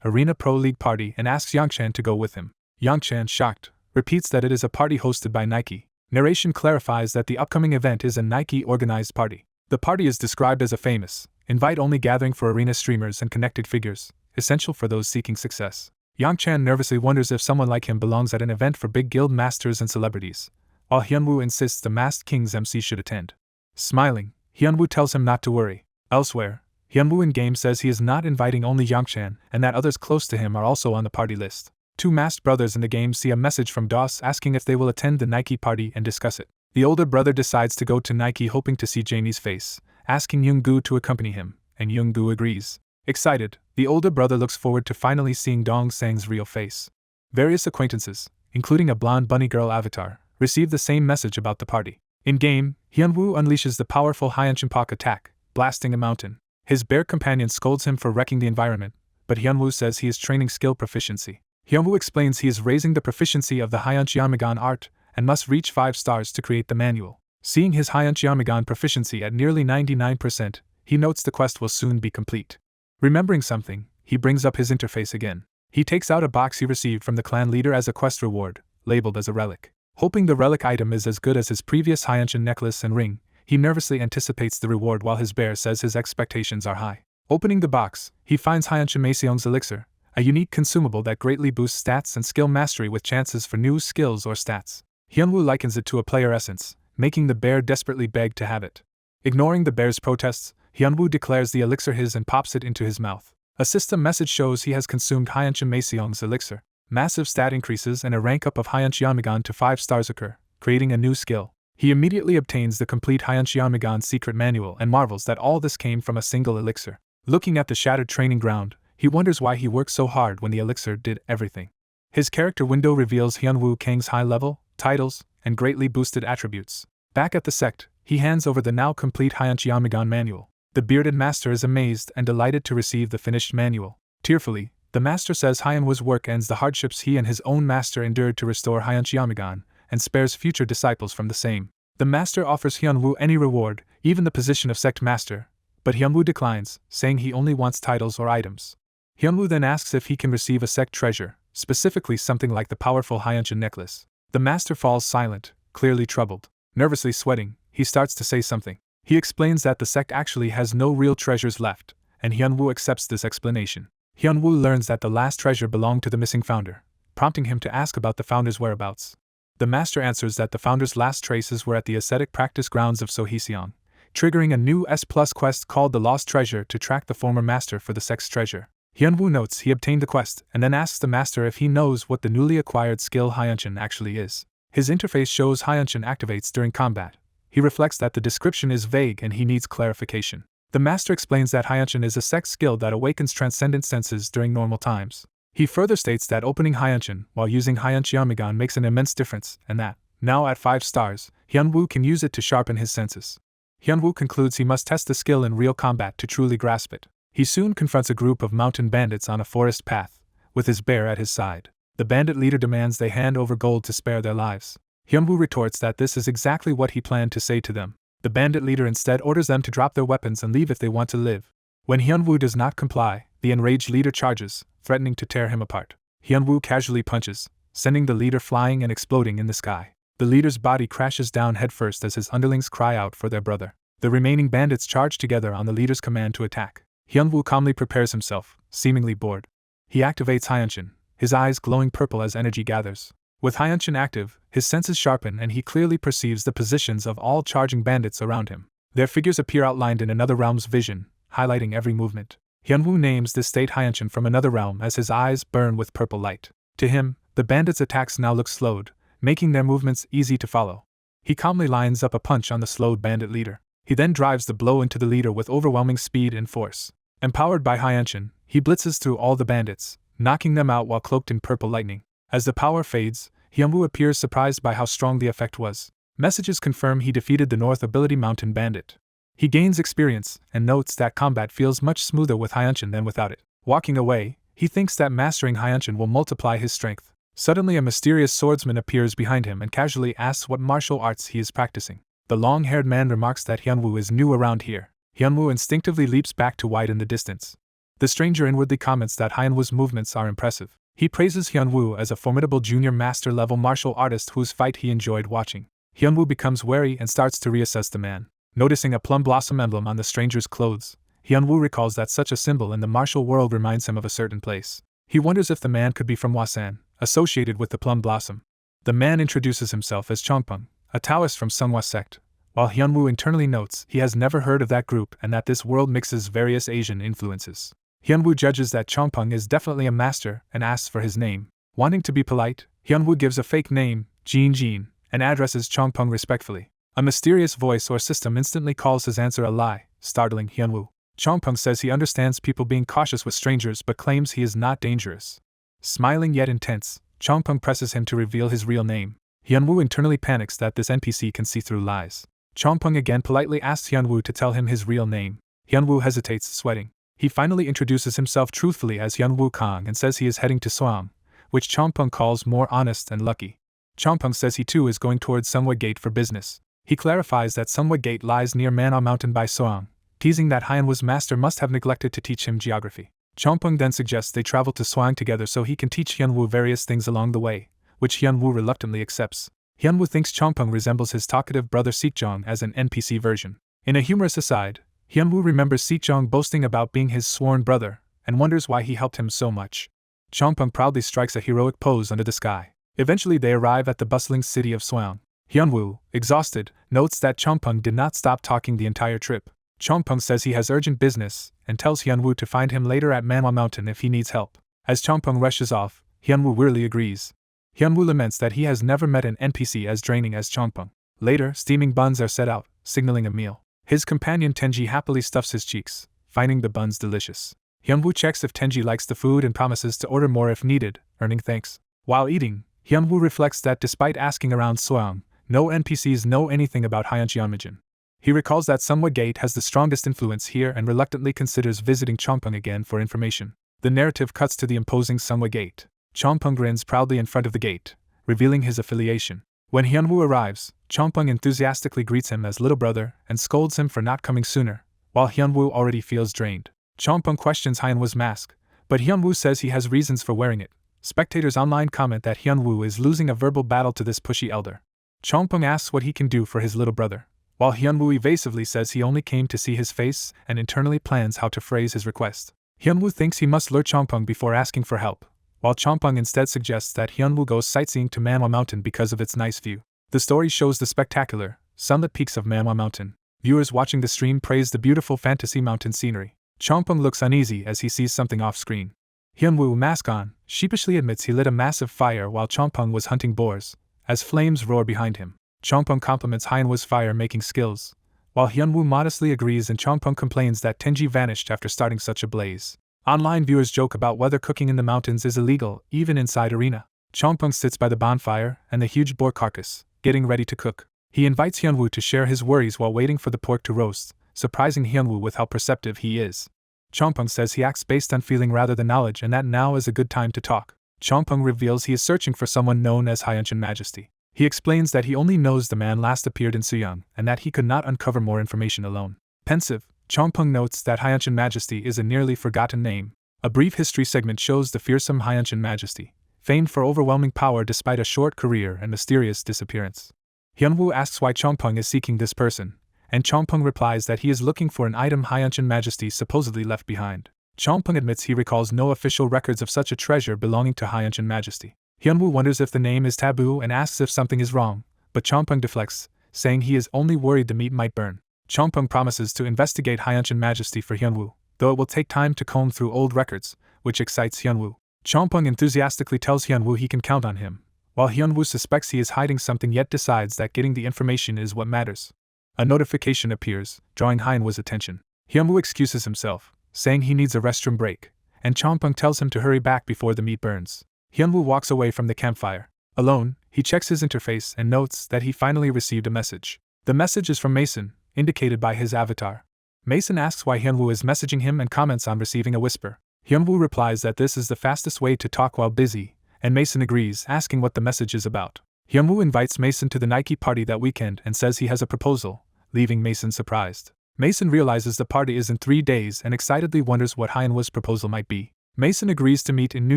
Arena Pro League party and asks Yongchan to go with him. Yongchan, shocked, repeats that it is a party hosted by Nike. Narration clarifies that the upcoming event is a Nike-organized party. The party is described as a famous, invite-only gathering for arena streamers and connected figures, essential for those seeking success. Yongchan nervously wonders if someone like him belongs at an event for big guild masters and celebrities, while Hyunwoo insists the Masked King's MC should attend. Smiling, Hyunwoo tells him not to worry. Elsewhere, Hyunwoo in-game says he is not inviting only Yongchan and that others close to him are also on the party list. 2 masked brothers in the game see a message from DOS asking if they will attend the Nike party and discuss it. The older brother decides to go to Nike hoping to see Jamie's face, asking Young-gu to accompany him, and Young-gu agrees. Excited, the older brother looks forward to finally seeing Dong Sang's real face. Various acquaintances, including a blonde bunny girl avatar, receive the same message about the party. In-game, Hyunwoo unleashes the powerful Hyuncheonpak attack, blasting a mountain. His bear companion scolds him for wrecking the environment, but Hyunwoo says he is training skill proficiency. Hyunwoo explains he is raising the proficiency of the Hyuncheon Magong art and must reach 5 stars to create the manual. Seeing his Hyuncheon Magong proficiency at nearly 99%, he notes the quest will soon be complete. Remembering something, he brings up his interface again. He takes out a box he received from the clan leader as a quest reward, labeled as a relic. Hoping the relic item is as good as his previous Hyuncheon necklace and ring, he nervously anticipates the reward while his bear says his expectations are high. Opening the box, he finds Hyuncheon Maseong's elixir, a unique consumable that greatly boosts stats and skill mastery with chances for new skills or stats. Hyunwoo likens it to a player essence, making the bear desperately beg to have it. Ignoring the bear's protests, Hyunwoo declares the elixir his and pops it into his mouth. A system message shows he has consumed Hyuncheon Maseong's elixir. Massive stat increases and a rank up of Hyuncheon Magong to 5 stars occur, creating a new skill. He immediately obtains the complete Hyuncheon secret manual and marvels that all this came from a single elixir. Looking at the shattered training ground, he wonders why he worked so hard when the elixir did everything. His character window reveals Hyunwoo Kang's high level, titles, and greatly boosted attributes. Back at the sect, he hands over the now complete Hyuncheon manual. The bearded master is amazed and delighted to receive the finished manual. Tearfully, the master says Hyunwoo's work ends the hardships he and his own master endured to restore Hyuncheon, and spares future disciples from the same. The master offers Hyunwoo any reward, even the position of sect master, but Hyunwoo declines, saying he only wants titles or items. Hyunwoo then asks if he can receive a sect treasure, specifically something like the powerful Hyuncheon necklace. The master falls silent, clearly troubled. Nervously sweating, he starts to say something. He explains that the sect actually has no real treasures left, and Hyunwoo accepts this explanation. Hyunwoo learns that the last treasure belonged to the missing founder, prompting him to ask about the founder's whereabouts. The master answers that the founder's last traces were at the ascetic practice grounds of Soheseong, triggering a new S+ quest called the Lost Treasure to track the former master for the sect's treasure. Hyunwoo notes he obtained the quest and then asks the master if he knows what the newly acquired skill Hyuncheon actually is. His interface shows Hyuncheon activates during combat. He reflects that the description is vague and he needs clarification. The master explains that Hyuncheon is a sect skill that awakens transcendent senses during normal times. He further states that opening Hyuncheon while using Hyuncheon makes an immense difference, and that, now at 5 stars, Hyunwoo can use it to sharpen his senses. Hyunwoo concludes he must test the skill in real combat to truly grasp it. He soon confronts a group of mountain bandits on a forest path, with his bear at his side. The bandit leader demands they hand over gold to spare their lives. Hyunwoo retorts that this is exactly what he planned to say to them. The bandit leader instead orders them to drop their weapons and leave if they want to live. When Hyunwoo does not comply, the enraged leader charges, threatening to tear him apart. Hyunwoo casually punches, sending the leader flying and exploding in the sky. The leader's body crashes down headfirst as his underlings cry out for their brother. The remaining bandits charge together on the leader's command to attack. Hyunwoo calmly prepares himself, seemingly bored. He activates Hyuncheon, his eyes glowing purple as energy gathers. With Hyuncheon active, his senses sharpen and he clearly perceives the positions of all charging bandits around him. Their figures appear outlined in another realm's vision, highlighting every movement. Hyunwoo names this state Hyuncheon from another realm as his eyes burn with purple light. To him, the bandits' attacks now look slowed, making their movements easy to follow. He calmly lines up a punch on the slowed bandit leader. He then drives the blow into the leader with overwhelming speed and force. Empowered by Hyuncheon, he blitzes through all the bandits, knocking them out while cloaked in purple lightning. As the power fades, Hyunwoo appears surprised by how strong the effect was. Messages confirm he defeated the North Ability Mountain Bandit. He gains experience and notes that combat feels much smoother with Hyuncheon than without it. Walking away, he thinks that mastering Hyuncheon will multiply his strength. Suddenly a mysterious swordsman appears behind him and casually asks what martial arts he is practicing. The long-haired man remarks that Hyunwoo is new around here. Hyunwoo instinctively leaps back to widen the distance. The stranger inwardly comments that Hyunwoo's movements are impressive. He praises Hyunwoo as a formidable junior master-level martial artist whose fight he enjoyed watching. Hyunwoo becomes wary and starts to reassess the man. Noticing a plum blossom emblem on the stranger's clothes, Hyunwoo recalls that such a symbol in the martial world reminds him of a certain place. He wonders if the man could be from Hwasan, associated with the plum blossom. The man introduces himself as Chongpeng, a Taoist from Sunghwa sect, while Hyunwoo internally notes he has never heard of that group and that this world mixes various Asian influences. Hyunwoo judges that Chongpeng is definitely a master and asks for his name. Wanting to be polite, Hyunwoo gives a fake name, Jin, and addresses Chongpeng respectfully. A mysterious voice or system instantly calls his answer a lie, startling Hyunwoo. Chongpeng says he understands people being cautious with strangers but claims he is not dangerous. Smiling yet intense, Chongpeng presses him to reveal his real name. Hyunwoo internally panics that this NPC can see through lies. Chongpeng again politely asks Hyunwoo to tell him his real name. Hyunwoo hesitates, sweating. He finally introduces himself truthfully as Hyunwoo Kang and says he is heading to Soang, which Chongpeng calls more honest and lucky. Chongpeng says he too is going towards Sunghwa Gate for business. He clarifies that Sunghwa Gate lies near Manhwa Mountain by Soang, teasing that Hyunwoo's master must have neglected to teach him geography. Chongpeng then suggests they travel to Soang together so he can teach Hyunwoo various things along the way, which Hyunwoo reluctantly accepts. Hyunwoo thinks Chongpeng resembles his talkative brother Seekjong as an NPC version. In a humorous aside, Hyunwoo remembers Seekjong boasting about being his sworn brother, and wonders why he helped him so much. Chongpeng proudly strikes a heroic pose under the sky. Eventually they arrive at the bustling city of Soang. Hyunwoo, exhausted, notes that Chongpeng did not stop talking the entire trip. Chongpeng says he has urgent business, and tells Hyunwoo to find him later at Manhwa Mountain if he needs help. As Chongpeng rushes off, Hyunwoo wearily agrees. Hyunwoo laments that he has never met an NPC as draining as Chongpeng. Later, steaming buns are set out, signaling a meal. His companion Tenji happily stuffs his cheeks, finding the buns delicious. Hyunwoo checks if Tenji likes the food and promises to order more if needed, earning thanks. While eating, Hyunwoo reflects that despite asking around Soyoung, no NPCs know anything about Hyeonjin. He recalls that Sunwha Gate has the strongest influence here and reluctantly considers visiting Chongpeng again for information. The narrative cuts to the imposing Sunwha Gate. Chongpeng grins proudly in front of the gate, revealing his affiliation. When Hyunwoo arrives, Chongpeng enthusiastically greets him as little brother and scolds him for not coming sooner, while Hyunwoo already feels drained. Chongpeng questions Hyunwoo's mask, but Hyunwoo says he has reasons for wearing it. Spectators online comment that Hyunwoo is losing a verbal battle to this pushy elder. Chongpeng asks what he can do for his little brother, while Hyunwoo evasively says he only came to see his face and internally plans how to phrase his request. Hyunwoo thinks he must lure Chongpeng before asking for help, while Chongpeng instead suggests that Hyunwoo goes sightseeing to Manhwa Mountain because of its nice view. The story shows the spectacular, sunlit peaks of Manhwa Mountain. Viewers watching the stream praise the beautiful fantasy mountain scenery. Chongpeng looks uneasy as he sees something off-screen. Hyunwoo, mask on, sheepishly admits he lit a massive fire while Chongpeng was hunting boars, as flames roar behind him. Chongpeng compliments Hyunwoo's fire-making skills, while Hyunwoo modestly agrees and Chongpeng complains that Tenji vanished after starting such a blaze. Online viewers joke about whether cooking in the mountains is illegal, even inside arena. Chongpeng sits by the bonfire and the huge boar carcass, getting ready to cook. He invites Hyunwoo to share his worries while waiting for the pork to roast, surprising Hyunwoo with how perceptive he is. Chongpeng says he acts based on feeling rather than knowledge and that now is a good time to talk. Chongpeng reveals he is searching for someone known as Hyeonjin Majesty. He explains that he only knows the man last appeared in Suyeong and that he could not uncover more information alone. Pensive, Chongpeng notes that Hyeonjin Majesty is a nearly forgotten name. A brief history segment shows the fearsome Hyeonjin Majesty, famed for overwhelming power despite a short career and mysterious disappearance. Hyunwoo asks why Chongpeng is seeking this person, and Chongpeng replies that he is looking for an item Hyeonjin Majesty supposedly left behind. Chongpeng admits he recalls no official records of such a treasure belonging to Hyeonjin Majesty. Hyunwoo wonders if the name is taboo and asks if something is wrong, but Chongpeng deflects, saying he is only worried the meat might burn. Chongpeng promises to investigate Hyeonjin Majesty for Hyunwoo, though it will take time to comb through old records, which excites Hyunwoo. Chongpeng enthusiastically tells Hyunwoo he can count on him, while Hyunwoo suspects he is hiding something yet decides that getting the information is what matters. A notification appears, drawing Hyunwoo's attention. Hyunwoo excuses himself, saying he needs a restroom break, and Chongpeng tells him to hurry back before the meat burns. Hyunwoo walks away from the campfire. Alone, he checks his interface and notes that he finally received a message. The message is from Mason, indicated by his avatar. Mason asks why Hyunwoo is messaging him and comments on receiving a whisper. Hyunwoo replies that this is the fastest way to talk while busy, and Mason agrees, asking what the message is about. Hyunwoo invites Mason to the Nike party that weekend and says he has a proposal, leaving Mason surprised. Mason realizes the party is in 3 days and excitedly wonders what Hyunwoo's proposal might be. Mason agrees to meet in New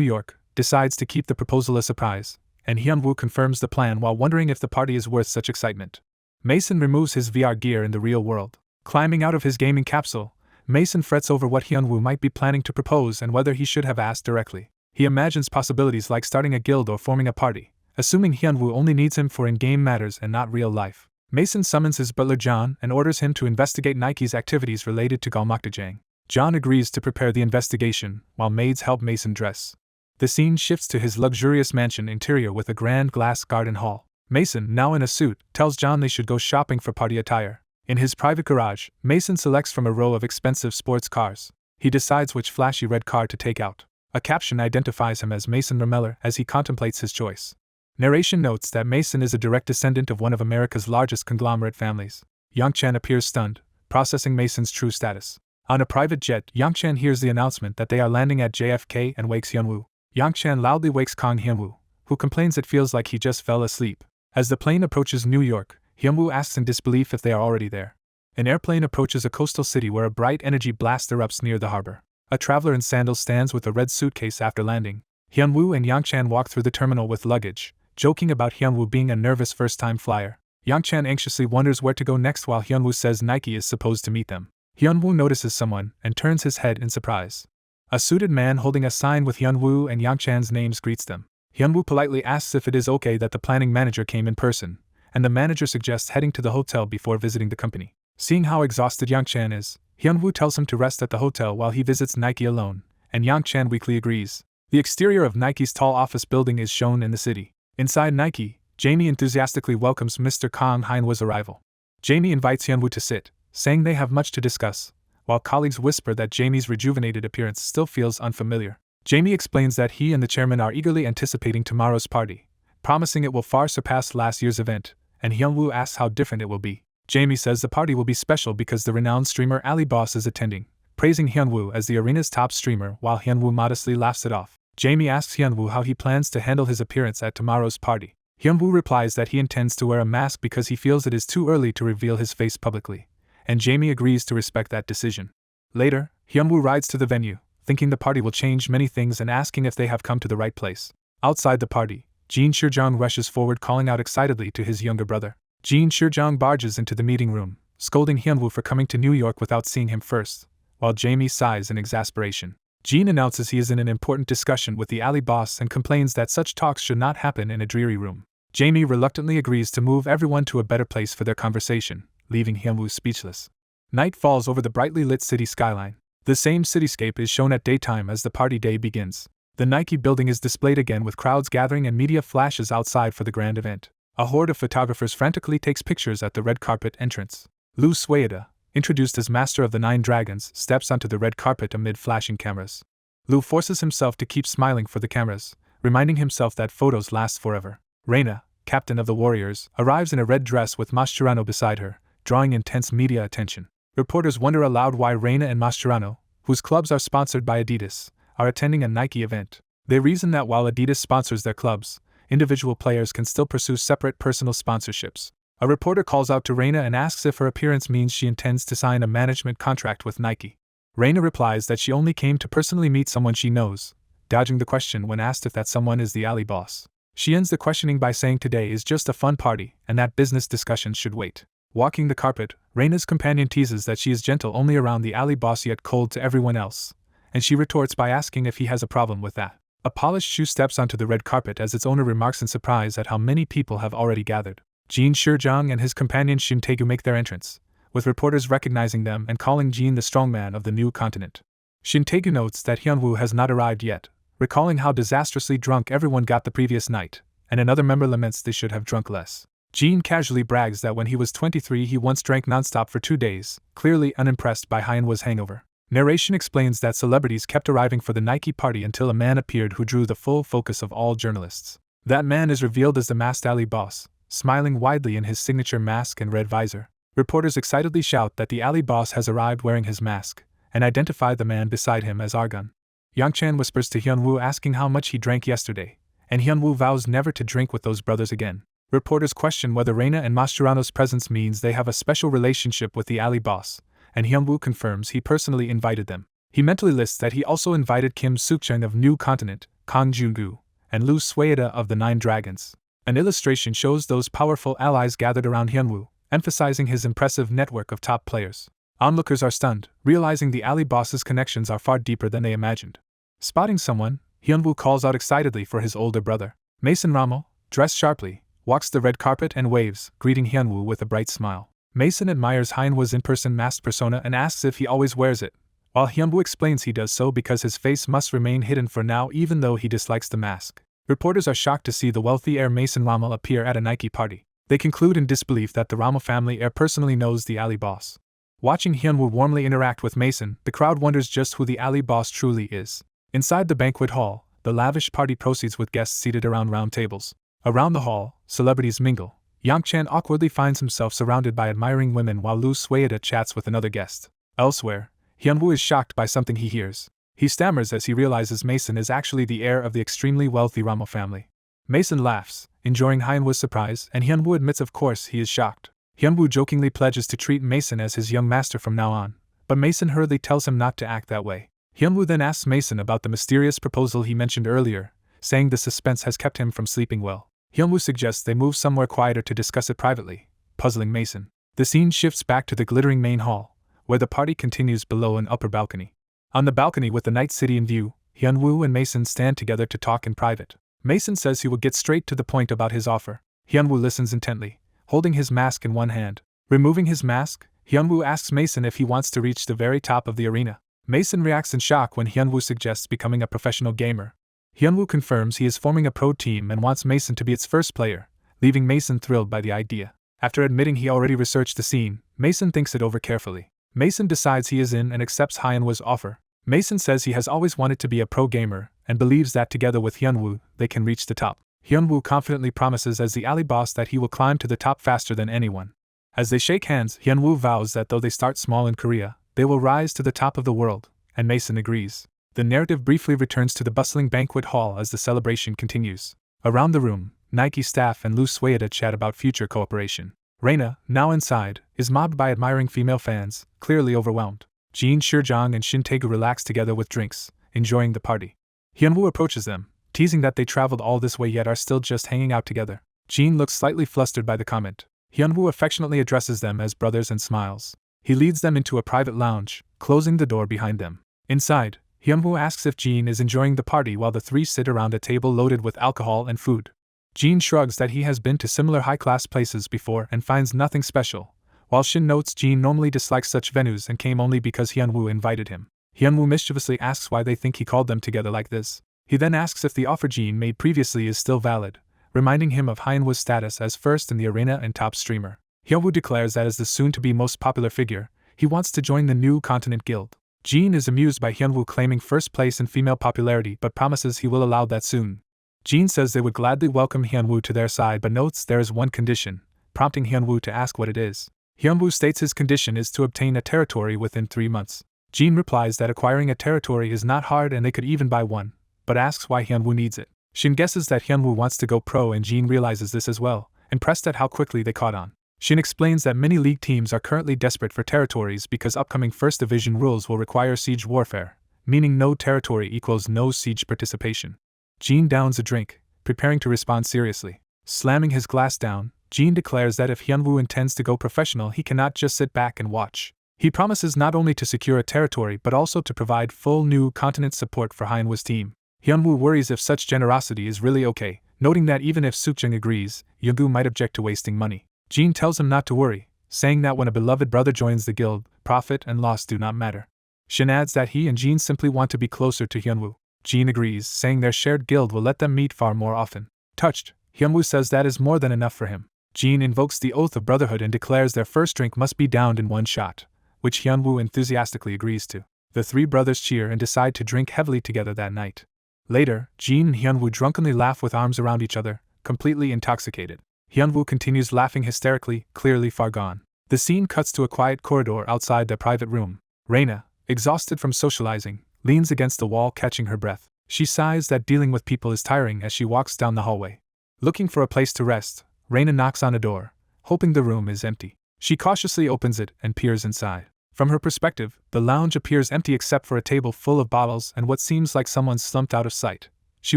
York, decides to keep the proposal a surprise, and Hyunwoo confirms the plan while wondering if the party is worth such excitement. Mason removes his VR gear in the real world. Climbing out of his gaming capsule, Mason frets over what Hyunwoo might be planning to propose and whether he should have asked directly. He imagines possibilities like starting a guild or forming a party, assuming Hyunwoo only needs him for in-game matters and not real life. Mason summons his butler John and orders him to investigate Nike's activities related to Galmakdajang. John agrees to prepare the investigation, while maids help Mason dress. The scene shifts to his luxurious mansion interior with a grand glass garden hall. Mason, now in a suit, tells John they should go shopping for party attire. In his private garage, Mason selects from a row of expensive sports cars. He decides which flashy red car to take out. A caption identifies him as Mason Rameller as he contemplates his choice. Narration notes that Mason is a direct descendant of one of America's largest conglomerate families. Yang-chan appears stunned, processing Mason's true status. On a private jet, Yang-chan hears the announcement that they are landing at JFK and wakes Hyunwoo. Yang-chan loudly wakes Kang Hyunwoo, who complains it feels like he just fell asleep. As the plane approaches New York, Hyunwoo asks in disbelief if they are already there. An airplane approaches a coastal city where a bright energy blast erupts near the harbor. A traveler in sandals stands with a red suitcase after landing. Hyunwoo and Yang-chan walk through the terminal with luggage, joking about Hyunwoo being a nervous first-time flyer. Yang-chan anxiously wonders where to go next while Hyunwoo says Nike is supposed to meet them. Hyunwoo notices someone and turns his head in surprise. A suited man holding a sign with Hyunwoo and Yang-chan's names greets them. Hyunwoo politely asks if it is okay that the planning manager came in person, and the manager suggests heading to the hotel before visiting the company. Seeing how exhausted Yang-chan is, Hyunwoo tells him to rest at the hotel while he visits Nike alone, and Yang-chan weakly agrees. The exterior of Nike's tall office building is shown in the city. Inside Nike, Jamie enthusiastically welcomes Mr. Kang Hyunwoo's arrival. Jamie invites Hyunwoo to sit, saying they have much to discuss, while colleagues whisper that Jamie's rejuvenated appearance still feels unfamiliar. Jamie explains that he and the chairman are eagerly anticipating tomorrow's party, promising it will far surpass last year's event, and Hyunwoo asks how different it will be. Jamie says the party will be special because the renowned streamer Ali Boss is attending, praising Hyunwoo as the arena's top streamer while Hyunwoo modestly laughs it off. Jamie asks Hyunwoo how he plans to handle his appearance at tomorrow's party. Hyunwoo replies that he intends to wear a mask because he feels it is too early to reveal his face publicly, and Jamie agrees to respect that decision. Later, Hyunwoo rides to the venue, thinking the party will change many things and asking if they have come to the right place. Outside the party, Jin Shurjong rushes forward calling out excitedly to his younger brother. Jin Shurjong barges into the meeting room, scolding Hyunwoo for coming to New York without seeing him first, while Jamie sighs in exasperation. Jin announces he is in an important discussion with the Ali boss and complains that such talks should not happen in a dreary room. Jamie reluctantly agrees to move everyone to a better place for their conversation, leaving Hyunwoo speechless. Night falls over the brightly lit city skyline. The same cityscape is shown at daytime as the party day begins. The Nike building is displayed again with crowds gathering and media flashes outside for the grand event. A horde of photographers frantically takes pictures at the red carpet entrance. Lu Sueda, introduced as Master of the Nine Dragons, steps onto the red carpet amid flashing cameras. Lu forces himself to keep smiling for the cameras, reminding himself that photos last forever. Reina, captain of the warriors, arrives in a red dress with Mascherano beside her, drawing intense media attention. Reporters wonder aloud why Reina and Mascherano, whose clubs are sponsored by Adidas, are attending a Nike event. They reason that while Adidas sponsors their clubs, individual players can still pursue separate personal sponsorships. A reporter calls out to Reina and asks if her appearance means she intends to sign a management contract with Nike. Reina replies that she only came to personally meet someone she knows, dodging the question when asked if that someone is the Ali boss. She ends the questioning by saying today is just a fun party and that business discussions should wait. Walking the carpet, Reina's companion teases that she is gentle only around the Ali boss yet cold to everyone else, and she retorts by asking if he has a problem with that. A polished shoe steps onto the red carpet as its owner remarks in surprise at how many people have already gathered. Jin Shurjong and his companion Shin Taegu make their entrance, with reporters recognizing them and calling Jin the strongman of the new continent. Shin Taegu notes that Hyunwoo has not arrived yet, recalling how disastrously drunk everyone got the previous night, and another member laments they should have drunk less. Jin casually brags that when he was 23 he once drank nonstop for 2 days, clearly unimpressed by Hyunwoo's hangover. Narration explains that celebrities kept arriving for the Nike party until a man appeared who drew the full focus of all journalists. That man is revealed as the masked Ali boss, smiling widely in his signature mask and red visor. Reporters excitedly shout that the Ali boss has arrived wearing his mask, and identify the man beside him as Argun. Yangchan whispers to Hyunwoo asking how much he drank yesterday, and Hyunwoo vows never to drink with those brothers again. Reporters question whether Reina and Mascherano's presence means they have a special relationship with the Ali boss, and Hyunwoo confirms he personally invited them. He mentally lists that he also invited Kim Sukchung of New Continent, Kang Jungu, and Lu Sueda of the Nine Dragons. An illustration shows those powerful allies gathered around Hyunwoo, emphasizing his impressive network of top players. Onlookers are stunned, realizing the Ali boss's connections are far deeper than they imagined. Spotting someone, Hyunwoo calls out excitedly for his older brother. Mason Ramo, dressed sharply, walks the red carpet and waves, greeting Hyunwoo with a bright smile. Mason admires Hyunwoo's in-person masked persona and asks if he always wears it, while Hyunwoo explains he does so because his face must remain hidden for now even though he dislikes the mask. Reporters are shocked to see the wealthy heir Mason Ramo appear at a Nike party. They conclude in disbelief that the Ramo family heir personally knows the Ali boss. Watching Hyunwoo warmly interact with Mason, the crowd wonders just who the Ali boss truly is. Inside the banquet hall, the lavish party proceeds with guests seated around round tables. Around the hall, celebrities mingle. Yangchan awkwardly finds himself surrounded by admiring women while Lu Sueda chats with another guest. Elsewhere, Hyunwoo is shocked by something he hears. He stammers as he realizes Mason is actually the heir of the extremely wealthy Ramo family. Mason laughs, enjoying Hyunwoo's surprise, and Hyunwoo admits of course he is shocked. Hyunwoo jokingly pledges to treat Mason as his young master from now on, but Mason hurriedly tells him not to act that way. Hyunwoo then asks Mason about the mysterious proposal he mentioned earlier, saying the suspense has kept him from sleeping well. Hyunwoo suggests they move somewhere quieter to discuss it privately, puzzling Mason. The scene shifts back to the glittering main hall, where the party continues below an upper balcony. On the balcony with the night city in view, Hyunwoo and Mason stand together to talk in private. Mason says he will get straight to the point about his offer. Hyunwoo listens intently, holding his mask in one hand. Removing his mask, Hyunwoo asks Mason if he wants to reach the very top of the arena. Mason reacts in shock when Hyunwoo suggests becoming a professional gamer. Hyunwoo confirms he is forming a pro team and wants Mason to be its first player, leaving Mason thrilled by the idea. After admitting he already researched the scene, Mason thinks it over carefully. Mason decides he is in and accepts Hyunwoo's offer. Mason says he has always wanted to be a pro gamer and believes that together with Hyunwoo, they can reach the top. Hyunwoo confidently promises as the alley boss that he will climb to the top faster than anyone. As they shake hands, Hyunwoo vows that though they start small in Korea, they will rise to the top of the world, and Mason agrees. The narrative briefly returns to the bustling banquet hall as the celebration continues. Around the room, Nike staff and Lou Sueda chat about future cooperation. Reina, now inside, is mobbed by admiring female fans, clearly overwhelmed. Jin, Shirjong and Shin Taegu relax together with drinks, enjoying the party. Hyunwoo approaches them, teasing that they traveled all this way yet are still just hanging out together. Jin looks slightly flustered by the comment. Hyunwoo affectionately addresses them as brothers and smiles. He leads them into a private lounge, closing the door behind them. Inside, Hyunwoo asks if Jin is enjoying the party while the three sit around a table loaded with alcohol and food. Jin shrugs that he has been to similar high-class places before and finds nothing special, while Shin notes Jin normally dislikes such venues and came only because Hyunwoo invited him. Hyunwoo mischievously asks why they think he called them together like this. He then asks if the offer Jin made previously is still valid, reminding him of Hyunwoo's status as first in the arena and top streamer. Hyunwoo declares that as the soon-to-be most popular figure, he wants to join the new Continent Guild. Jin is amused by Hyunwoo claiming first place in female popularity but promises he will allow that soon. Jin says they would gladly welcome Hyunwoo to their side but notes there is one condition, prompting Hyunwoo to ask what it is. Hyunwoo states his condition is to obtain a territory within 3 months. Jin replies that acquiring a territory is not hard and they could even buy one, but asks why Hyunwoo needs it. Shin guesses that Hyunwoo wants to go pro and Jin realizes this as well, impressed at how quickly they caught on. Shin explains that many league teams are currently desperate for territories because upcoming First Division rules will require siege warfare, meaning no territory equals no siege participation. Jin downs a drink, preparing to respond seriously. Slamming his glass down, Jin declares that if Hyunwoo intends to go professional he cannot just sit back and watch. He promises not only to secure a territory but also to provide full new continent support for Hyunwoo's team. Hyunwoo worries if such generosity is really okay, noting that even if Sukjung agrees, Yoongu might object to wasting money. Jin tells him not to worry, saying that when a beloved brother joins the guild, profit and loss do not matter. Shin adds that he and Jin simply want to be closer to Hyunwoo. Jin agrees, saying their shared guild will let them meet far more often. Touched, Hyunwoo says that is more than enough for him. Jin invokes the Oath of Brotherhood and declares their first drink must be downed in one shot, which Hyunwoo enthusiastically agrees to. The three brothers cheer and decide to drink heavily together that night. Later, Jin and Hyunwoo drunkenly laugh with arms around each other, completely intoxicated. Hyunwoo continues laughing hysterically, clearly far gone. The scene cuts to a quiet corridor outside their private room. Reina, exhausted from socializing, leans against the wall catching her breath. She sighs that dealing with people is tiring as she walks down the hallway. Looking for a place to rest, Reina knocks on a door, hoping the room is empty. She cautiously opens it and peers inside. From her perspective, the lounge appears empty except for a table full of bottles and what seems like someone slumped out of sight. She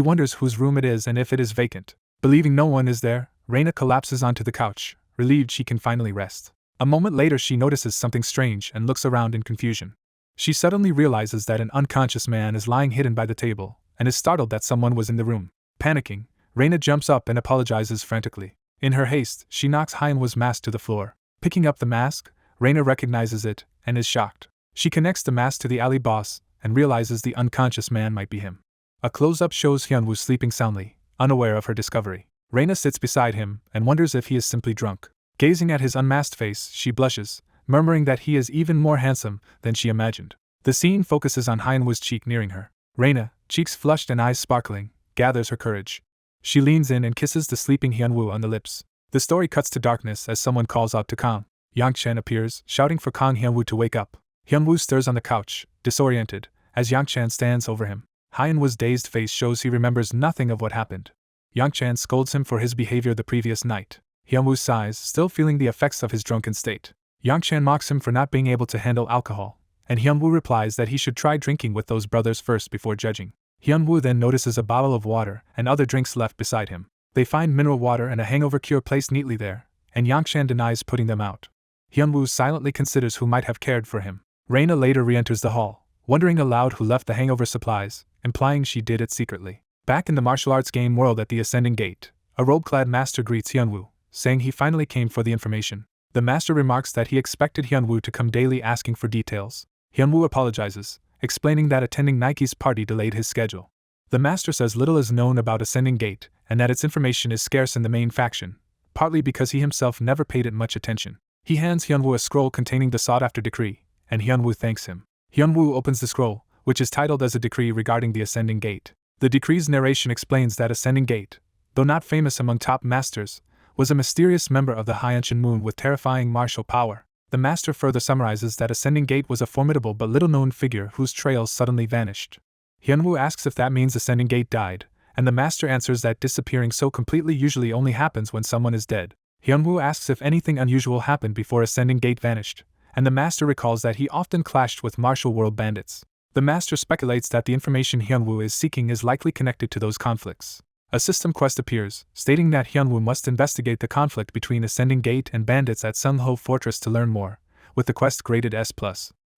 wonders whose room it is and if it is vacant. Believing no one is there, Reina collapses onto the couch, relieved she can finally rest. A moment later she notices something strange and looks around in confusion. She suddenly realizes that an unconscious man is lying hidden by the table, and is startled that someone was in the room. Panicking, Reina jumps up and apologizes frantically. In her haste, she knocks Hyunwoo's mask to the floor. Picking up the mask, Reina recognizes it, and is shocked. She connects the mask to the alley boss, and realizes the unconscious man might be him. A close-up shows Hyunwoo sleeping soundly, unaware of her discovery. Reina sits beside him, and wonders if he is simply drunk. Gazing at his unmasked face, she blushes, murmuring that he is even more handsome than she imagined. The scene focuses on Hyunwoo's cheek nearing her. Reina, cheeks flushed and eyes sparkling, gathers her courage. She leans in and kisses the sleeping Hyunwoo on the lips. The story cuts to darkness as someone calls out to Kang. Yang Chen appears, shouting for Kang Hyunwoo to wake up. Hyunwoo stirs on the couch, disoriented, as Yang Chen stands over him. Hyunwoo's dazed face shows he remembers nothing of what happened. Yang Chen scolds him for his behavior the previous night. Hyunwoo sighs, still feeling the effects of his drunken state. Yang Chen mocks him for not being able to handle alcohol, and Hyunwoo replies that he should try drinking with those brothers first before judging. Hyunwoo then notices a bottle of water and other drinks left beside him. They find mineral water and a hangover cure placed neatly there, and Yang Chen denies putting them out. Hyunwoo silently considers who might have cared for him. Reina later re-enters the hall, wondering aloud who left the hangover supplies, implying she did it secretly. Back in the martial arts game world at the Ascending Gate, a robe-clad master greets Hyunwoo, saying he finally came for the information. The master remarks that he expected Hyunwoo to come daily asking for details. Hyunwoo apologizes, explaining that attending Nike's party delayed his schedule. The master says little is known about Ascending Gate, and that its information is scarce in the main faction, partly because he himself never paid it much attention. He hands Hyunwoo a scroll containing the sought-after decree, and Hyunwoo thanks him. Hyunwoo opens the scroll, which is titled as a decree regarding the Ascending Gate. The decree's narration explains that Ascending Gate, though not famous among top masters, was a mysterious member of the High Ancient Moon with terrifying martial power. The master further summarizes that Ascending Gate was a formidable but little-known figure whose trails suddenly vanished. Hyunwoo asks if that means Ascending Gate died, and the master answers that disappearing so completely usually only happens when someone is dead. Hyunwoo asks if anything unusual happened before Ascending Gate vanished, and the master recalls that he often clashed with martial world bandits. The master speculates that the information Hyunwoo is seeking is likely connected to those conflicts. A system quest appears, stating that Hyunwoo must investigate the conflict between Ascending Gate and bandits at Sungho Fortress to learn more, with the quest graded S+.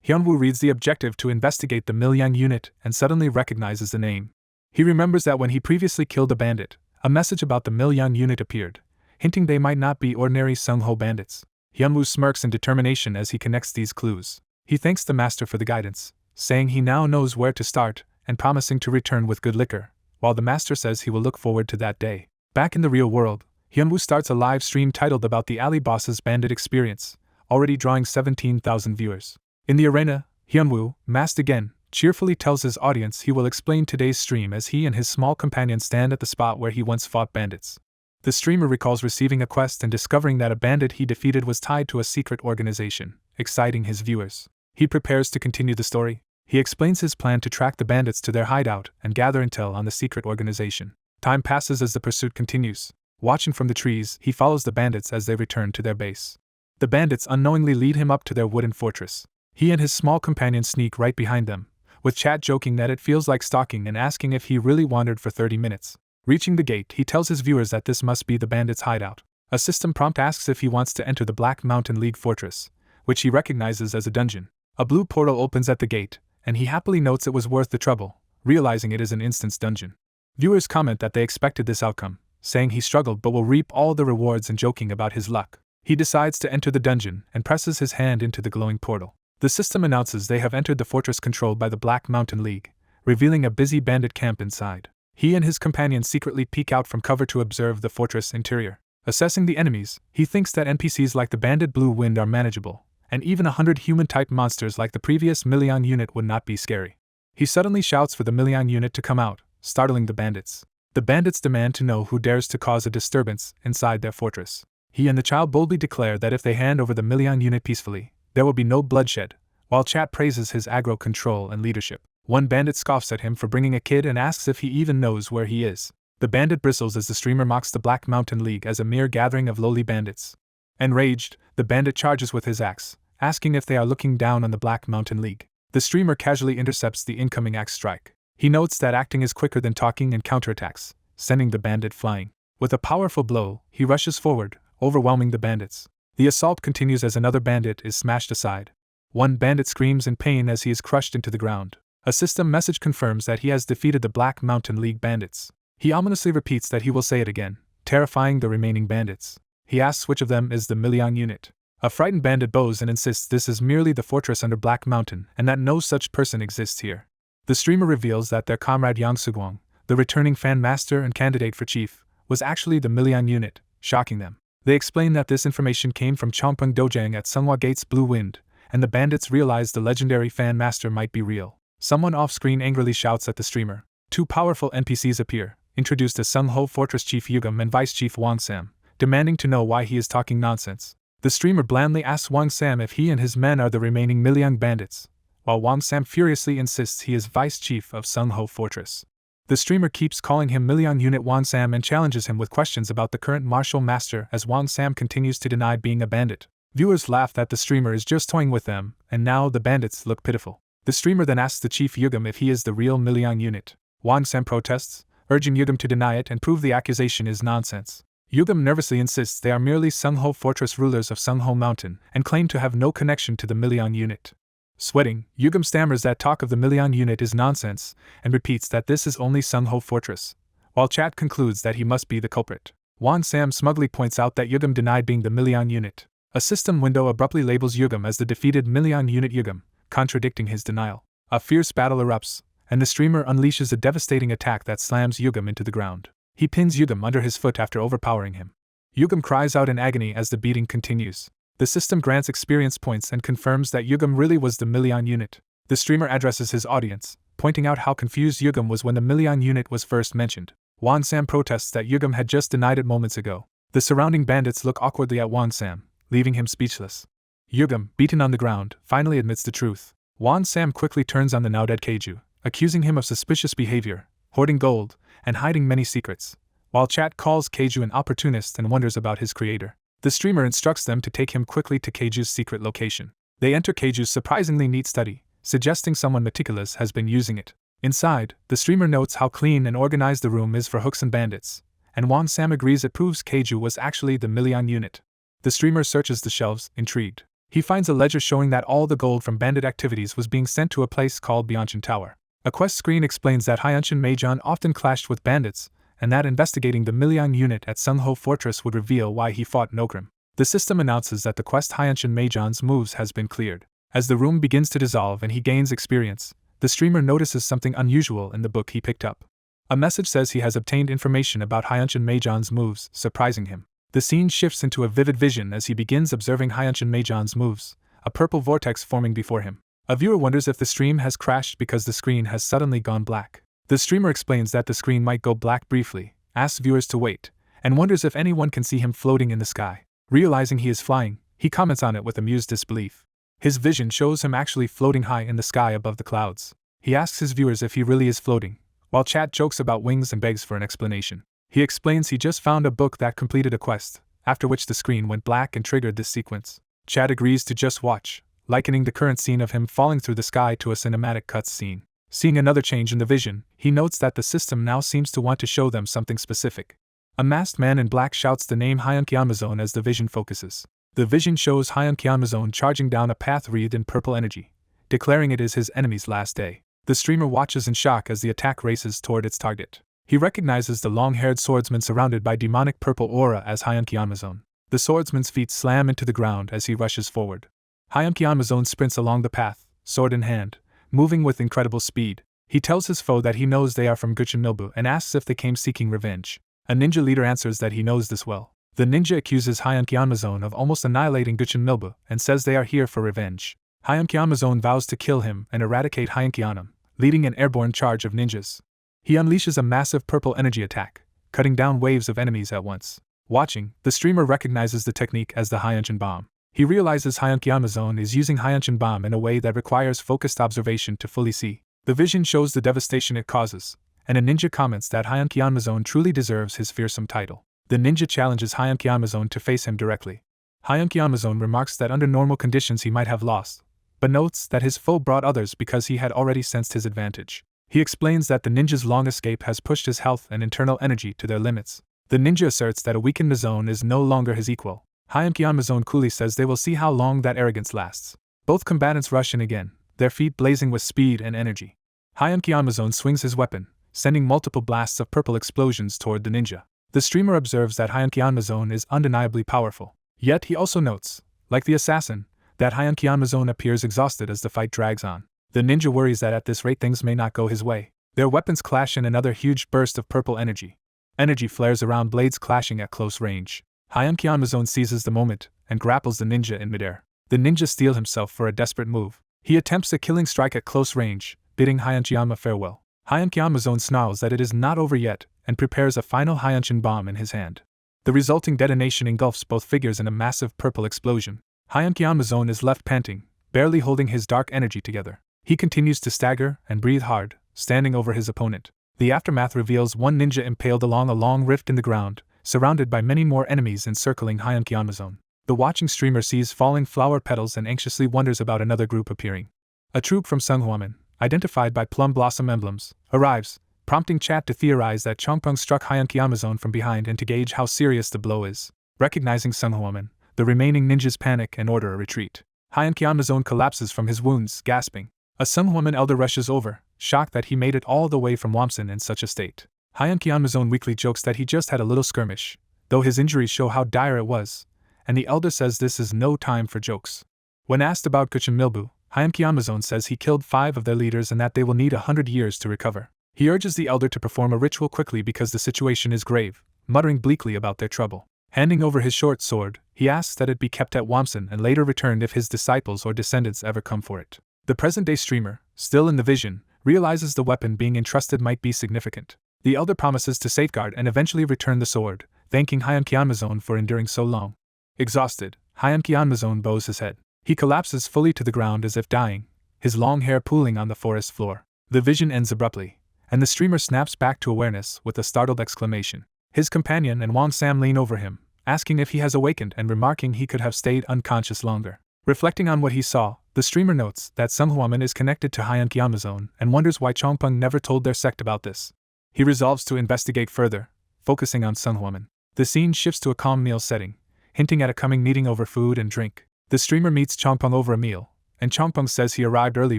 Hyunwoo reads the objective to investigate the Milyang unit and suddenly recognizes the name. He remembers that when he previously killed a bandit, a message about the Milyang unit appeared, hinting they might not be ordinary Sungho bandits. Hyunwoo smirks in determination as he connects these clues. He thanks the master for the guidance, saying he now knows where to start and promising to return with good liquor, while the master says he will look forward to that day. Back in the real world, Hyunwoo starts a live stream titled about the alley boss's bandit experience, already drawing 17,000 viewers. In the arena, Hyunwoo, masked again, cheerfully tells his audience he will explain today's stream as he and his small companion stand at the spot where he once fought bandits. The streamer recalls receiving a quest and discovering that a bandit he defeated was tied to a secret organization, exciting his viewers. He prepares to continue the story. He explains his plan to track the bandits to their hideout and gather intel on the secret organization. Time passes as the pursuit continues. Watching from the trees, he follows the bandits as they return to their base. The bandits unknowingly lead him up to their wooden fortress. He and his small companion sneak right behind them, with Chat joking that it feels like stalking and asking if he really wandered for 30 minutes. Reaching the gate, he tells his viewers that this must be the bandits' hideout. A system prompt asks if he wants to enter the Black Mountain League fortress, which he recognizes as a dungeon. A blue portal opens at the gate, and he happily notes it was worth the trouble, realizing it is an instance dungeon. Viewers comment that they expected this outcome, saying he struggled but will reap all the rewards and joking about his luck. He decides to enter the dungeon and presses his hand into the glowing portal. The system announces they have entered the fortress controlled by the Black Mountain League, revealing a busy bandit camp inside. He and his companion secretly peek out from cover to observe the fortress interior. Assessing the enemies, he thinks that NPCs like the bandit Blue Wind are manageable, and even 100 human-type monsters like the previous Milyang unit would not be scary. He suddenly shouts for the Milyang unit to come out, startling the bandits. The bandits demand to know who dares to cause a disturbance inside their fortress. He and the child boldly declare that if they hand over the Milyang unit peacefully, there will be no bloodshed, while Chat praises his aggro control and leadership. One bandit scoffs at him for bringing a kid and asks if he even knows where he is. The bandit bristles as the streamer mocks the Black Mountain League as a mere gathering of lowly bandits. Enraged, the bandit charges with his axe, asking if they are looking down on the Black Mountain League. The streamer casually intercepts the incoming axe strike. He notes that acting is quicker than talking and counterattacks, sending the bandit flying. With a powerful blow, he rushes forward, overwhelming the bandits. The assault continues as another bandit is smashed aside. One bandit screams in pain as he is crushed into the ground. A system message confirms that he has defeated the Black Mountain League bandits. He ominously repeats that he will say it again, terrifying the remaining bandits. He asks which of them is the Milyang unit. A frightened bandit bows and insists this is merely the fortress under Black Mountain and that no such person exists here. The streamer reveals that their comrade Yang Sugwang, the returning fan master and candidate for chief, was actually the Milyang unit, shocking them. They explain that this information came from Chongpeng Dojang at Sunghwa Gate's Blue Wind, and the bandits realize the legendary fan master might be real. Someone off-screen angrily shouts at the streamer. Two powerful NPCs appear, introduced as Sungho Fortress Chief Yugam and Vice Chief Wang Sam, demanding to know why he is talking nonsense. The streamer blandly asks Wang Sam if he and his men are the remaining Milyang bandits, while Wang Sam furiously insists he is Vice Chief of Sungho Fortress. The streamer keeps calling him Milyang Unit Wang Sam and challenges him with questions about the current martial master as Wang Sam continues to deny being a bandit. Viewers laugh that the streamer is just toying with them, and now the bandits look pitiful. The streamer then asks the Chief Yugam if he is the real Milyang unit. Wang Sam protests, urging Yugam to deny it and prove the accusation is nonsense. Yugam nervously insists they are merely Sungho Fortress rulers of Sungho Mountain and claim to have no connection to the Milyang unit. Sweating, Yugam stammers that talk of the Milyang unit is nonsense and repeats that this is only Sungho Fortress, while Chat concludes that he must be the culprit. Wang Sam smugly points out that Yugam denied being the Milyang unit. A system window abruptly labels Yugam as the defeated Milyang unit Yugam, contradicting his denial. A fierce battle erupts, and the streamer unleashes a devastating attack that slams Yugam into the ground. He pins Yugam under his foot after overpowering him. Yugam cries out in agony as the beating continues. The system grants experience points and confirms that Yugam really was the Million unit. The streamer addresses his audience, pointing out how confused Yugam was when the Million unit was first mentioned. Wan Sam protests that Yugam had just denied it moments ago. The surrounding bandits look awkwardly at Wan Sam, leaving him speechless. Yugam, beaten on the ground, finally admits the truth. Wan Sam quickly turns on the now dead Keiju, accusing him of suspicious behavior, hoarding gold, and hiding many secrets, while chat calls Keiju an opportunist and wonders about his creator. The streamer instructs them to take him quickly to Keiju's secret location. They enter Keiju's surprisingly neat study, suggesting someone meticulous has been using it. Inside, the streamer notes how clean and organized the room is for hooks and bandits, and Wan Sam agrees it proves Keiju was actually the Million unit. The streamer searches the shelves, intrigued. He finds a ledger showing that all the gold from bandit activities was being sent to a place called Byanshan Tower. A quest screen explains that Hyanshan Majon often clashed with bandits, and that investigating the Million unit at Sungho Fortress would reveal why he fought Nokrim. The system announces that the quest Hyanshan Majon's moves has been cleared. As the room begins to dissolve and he gains experience, the streamer notices something unusual in the book he picked up. A message says he has obtained information about Hyanshan Majon's moves, surprising him. The scene shifts into a vivid vision as he begins observing Hyanshan Majon's moves, a purple vortex forming before him. A viewer wonders if the stream has crashed because the screen has suddenly gone black. The streamer explains that the screen might go black briefly, asks viewers to wait, and wonders if anyone can see him floating in the sky. Realizing he is flying, he comments on it with amused disbelief. His vision shows him actually floating high in the sky above the clouds. He asks his viewers if he really is floating, while chat jokes about wings and begs for an explanation. He explains he just found a book that completed a quest, after which the screen went black and triggered this sequence. Chat agrees to just watch, likening the current scene of him falling through the sky to a cinematic cuts scene. Seeing another change in the vision, he notes that the system now seems to want to show them something specific. A masked man in black shouts the name Hyanshan Amazon as the vision focuses. The vision shows Hyanshan Amazon charging down a path wreathed in purple energy, declaring it is his enemy's last day. The streamer watches in shock as the attack races toward its target. He recognizes the long-haired swordsman surrounded by demonic purple aura as Hyanshan Amazon. The swordsman's feet slam into the ground as he rushes forward. Hyanshan Amazon sprints along the path, sword in hand, moving with incredible speed. He tells his foe that he knows they are from Guchinmilbu and asks if they came seeking revenge. A ninja leader answers that he knows this well. The ninja accuses Hyanshan Amazon of almost annihilating Guchinmilbu and says they are here for revenge. Hyanshan Amazon vows to kill him and eradicate Hyanshan, leading an airborne charge of ninjas. He unleashes a massive purple energy attack, cutting down waves of enemies at once. Watching, the streamer recognizes the technique as the Hyanshan bomb. He realizes Hyanshan Amazon is using Hyanshan bomb in a way that requires focused observation to fully see. The vision shows the devastation it causes, and a ninja comments that Hyanshan Amazon truly deserves his fearsome title. The ninja challenges Hyanshan Amazon to face him directly. Hyanshan Amazon remarks that under normal conditions he might have lost, but notes that his foe brought others because he had already sensed his advantage. He explains that the ninja's long escape has pushed his health and internal energy to their limits. The ninja asserts that a weakened Amazon is no longer his equal. Hyanshan Amazon coolly says they will see how long that arrogance lasts. Both combatants rush in again, their feet blazing with speed and energy. Hyanshan Amazon swings his weapon, sending multiple blasts of purple explosions toward the ninja. The streamer observes that Hyanshan Amazon is undeniably powerful. Yet he also notes, like the assassin, that Hyanshan Amazon appears exhausted as the fight drags on. The ninja worries that at this rate things may not go his way. Their weapons clash in another huge burst of purple energy. Energy flares around blades clashing at close range. Hyanshan Amazon seizes the moment and grapples the ninja in midair. The ninja steels himself for a desperate move. He attempts a killing strike at close range, bidding Hyanshan farewell. Hyanshan Amazon snarls that it is not over yet and prepares a final Hyanshan bomb in his hand. The resulting detonation engulfs both figures in a massive purple explosion. Hyanshan Amazon is left panting, barely holding his dark energy together. He continues to stagger and breathe hard, standing over his opponent. The aftermath reveals one ninja impaled along a long rift in the ground, surrounded by many more enemies encircling Hyanshan Amazon. The watching streamer sees falling flower petals and anxiously wonders about another group appearing. A troop from Sunghwaman, identified by plum blossom emblems, arrives, prompting chat to theorize that Chongpeng struck Hyanshan Amazon from behind and to gauge how serious the blow is. Recognizing Sunghwaman, the remaining ninjas panic and order a retreat. Hyanshan Amazon collapses from his wounds, gasping. A Sunghwaman elder rushes over, shocked that he made it all the way from Wamson in such a state. Hyanshan Amazon weakly jokes that he just had a little skirmish, though his injuries show how dire it was, and the elder says this is no time for jokes. When asked about Guchinmilbu, Hyanshan Amazon says he killed 5 of their leaders and that they will need 100 years to recover. He urges the elder to perform a ritual quickly because the situation is grave, muttering bleakly about their trouble. Handing over his short sword, he asks that it be kept at Wamson and later returned if his disciples or descendants ever come for it. The present-day streamer, still in the vision, realizes the weapon being entrusted might be significant. The elder promises to safeguard and eventually return the sword, thanking Hyun Kyanmazon for enduring so long. Exhausted, Hyun Kyanmazon bows his head. He collapses fully to the ground as if dying, his long hair pooling on the forest floor. The vision ends abruptly, and the streamer snaps back to awareness with a startled exclamation. His companion and Wang Sam lean over him, asking if he has awakened and remarking he could have stayed unconscious longer. Reflecting on what he saw, the streamer notes that Sunghuaman is connected to Hyun Kyanmazon and wonders why Chongpeng never told their sect about this. He resolves to investigate further, focusing on Sunghuaman. The scene shifts to a calm meal setting, hinting at a coming meeting over food and drink. The streamer meets Chongpeng over a meal, and Chongpeng says he arrived early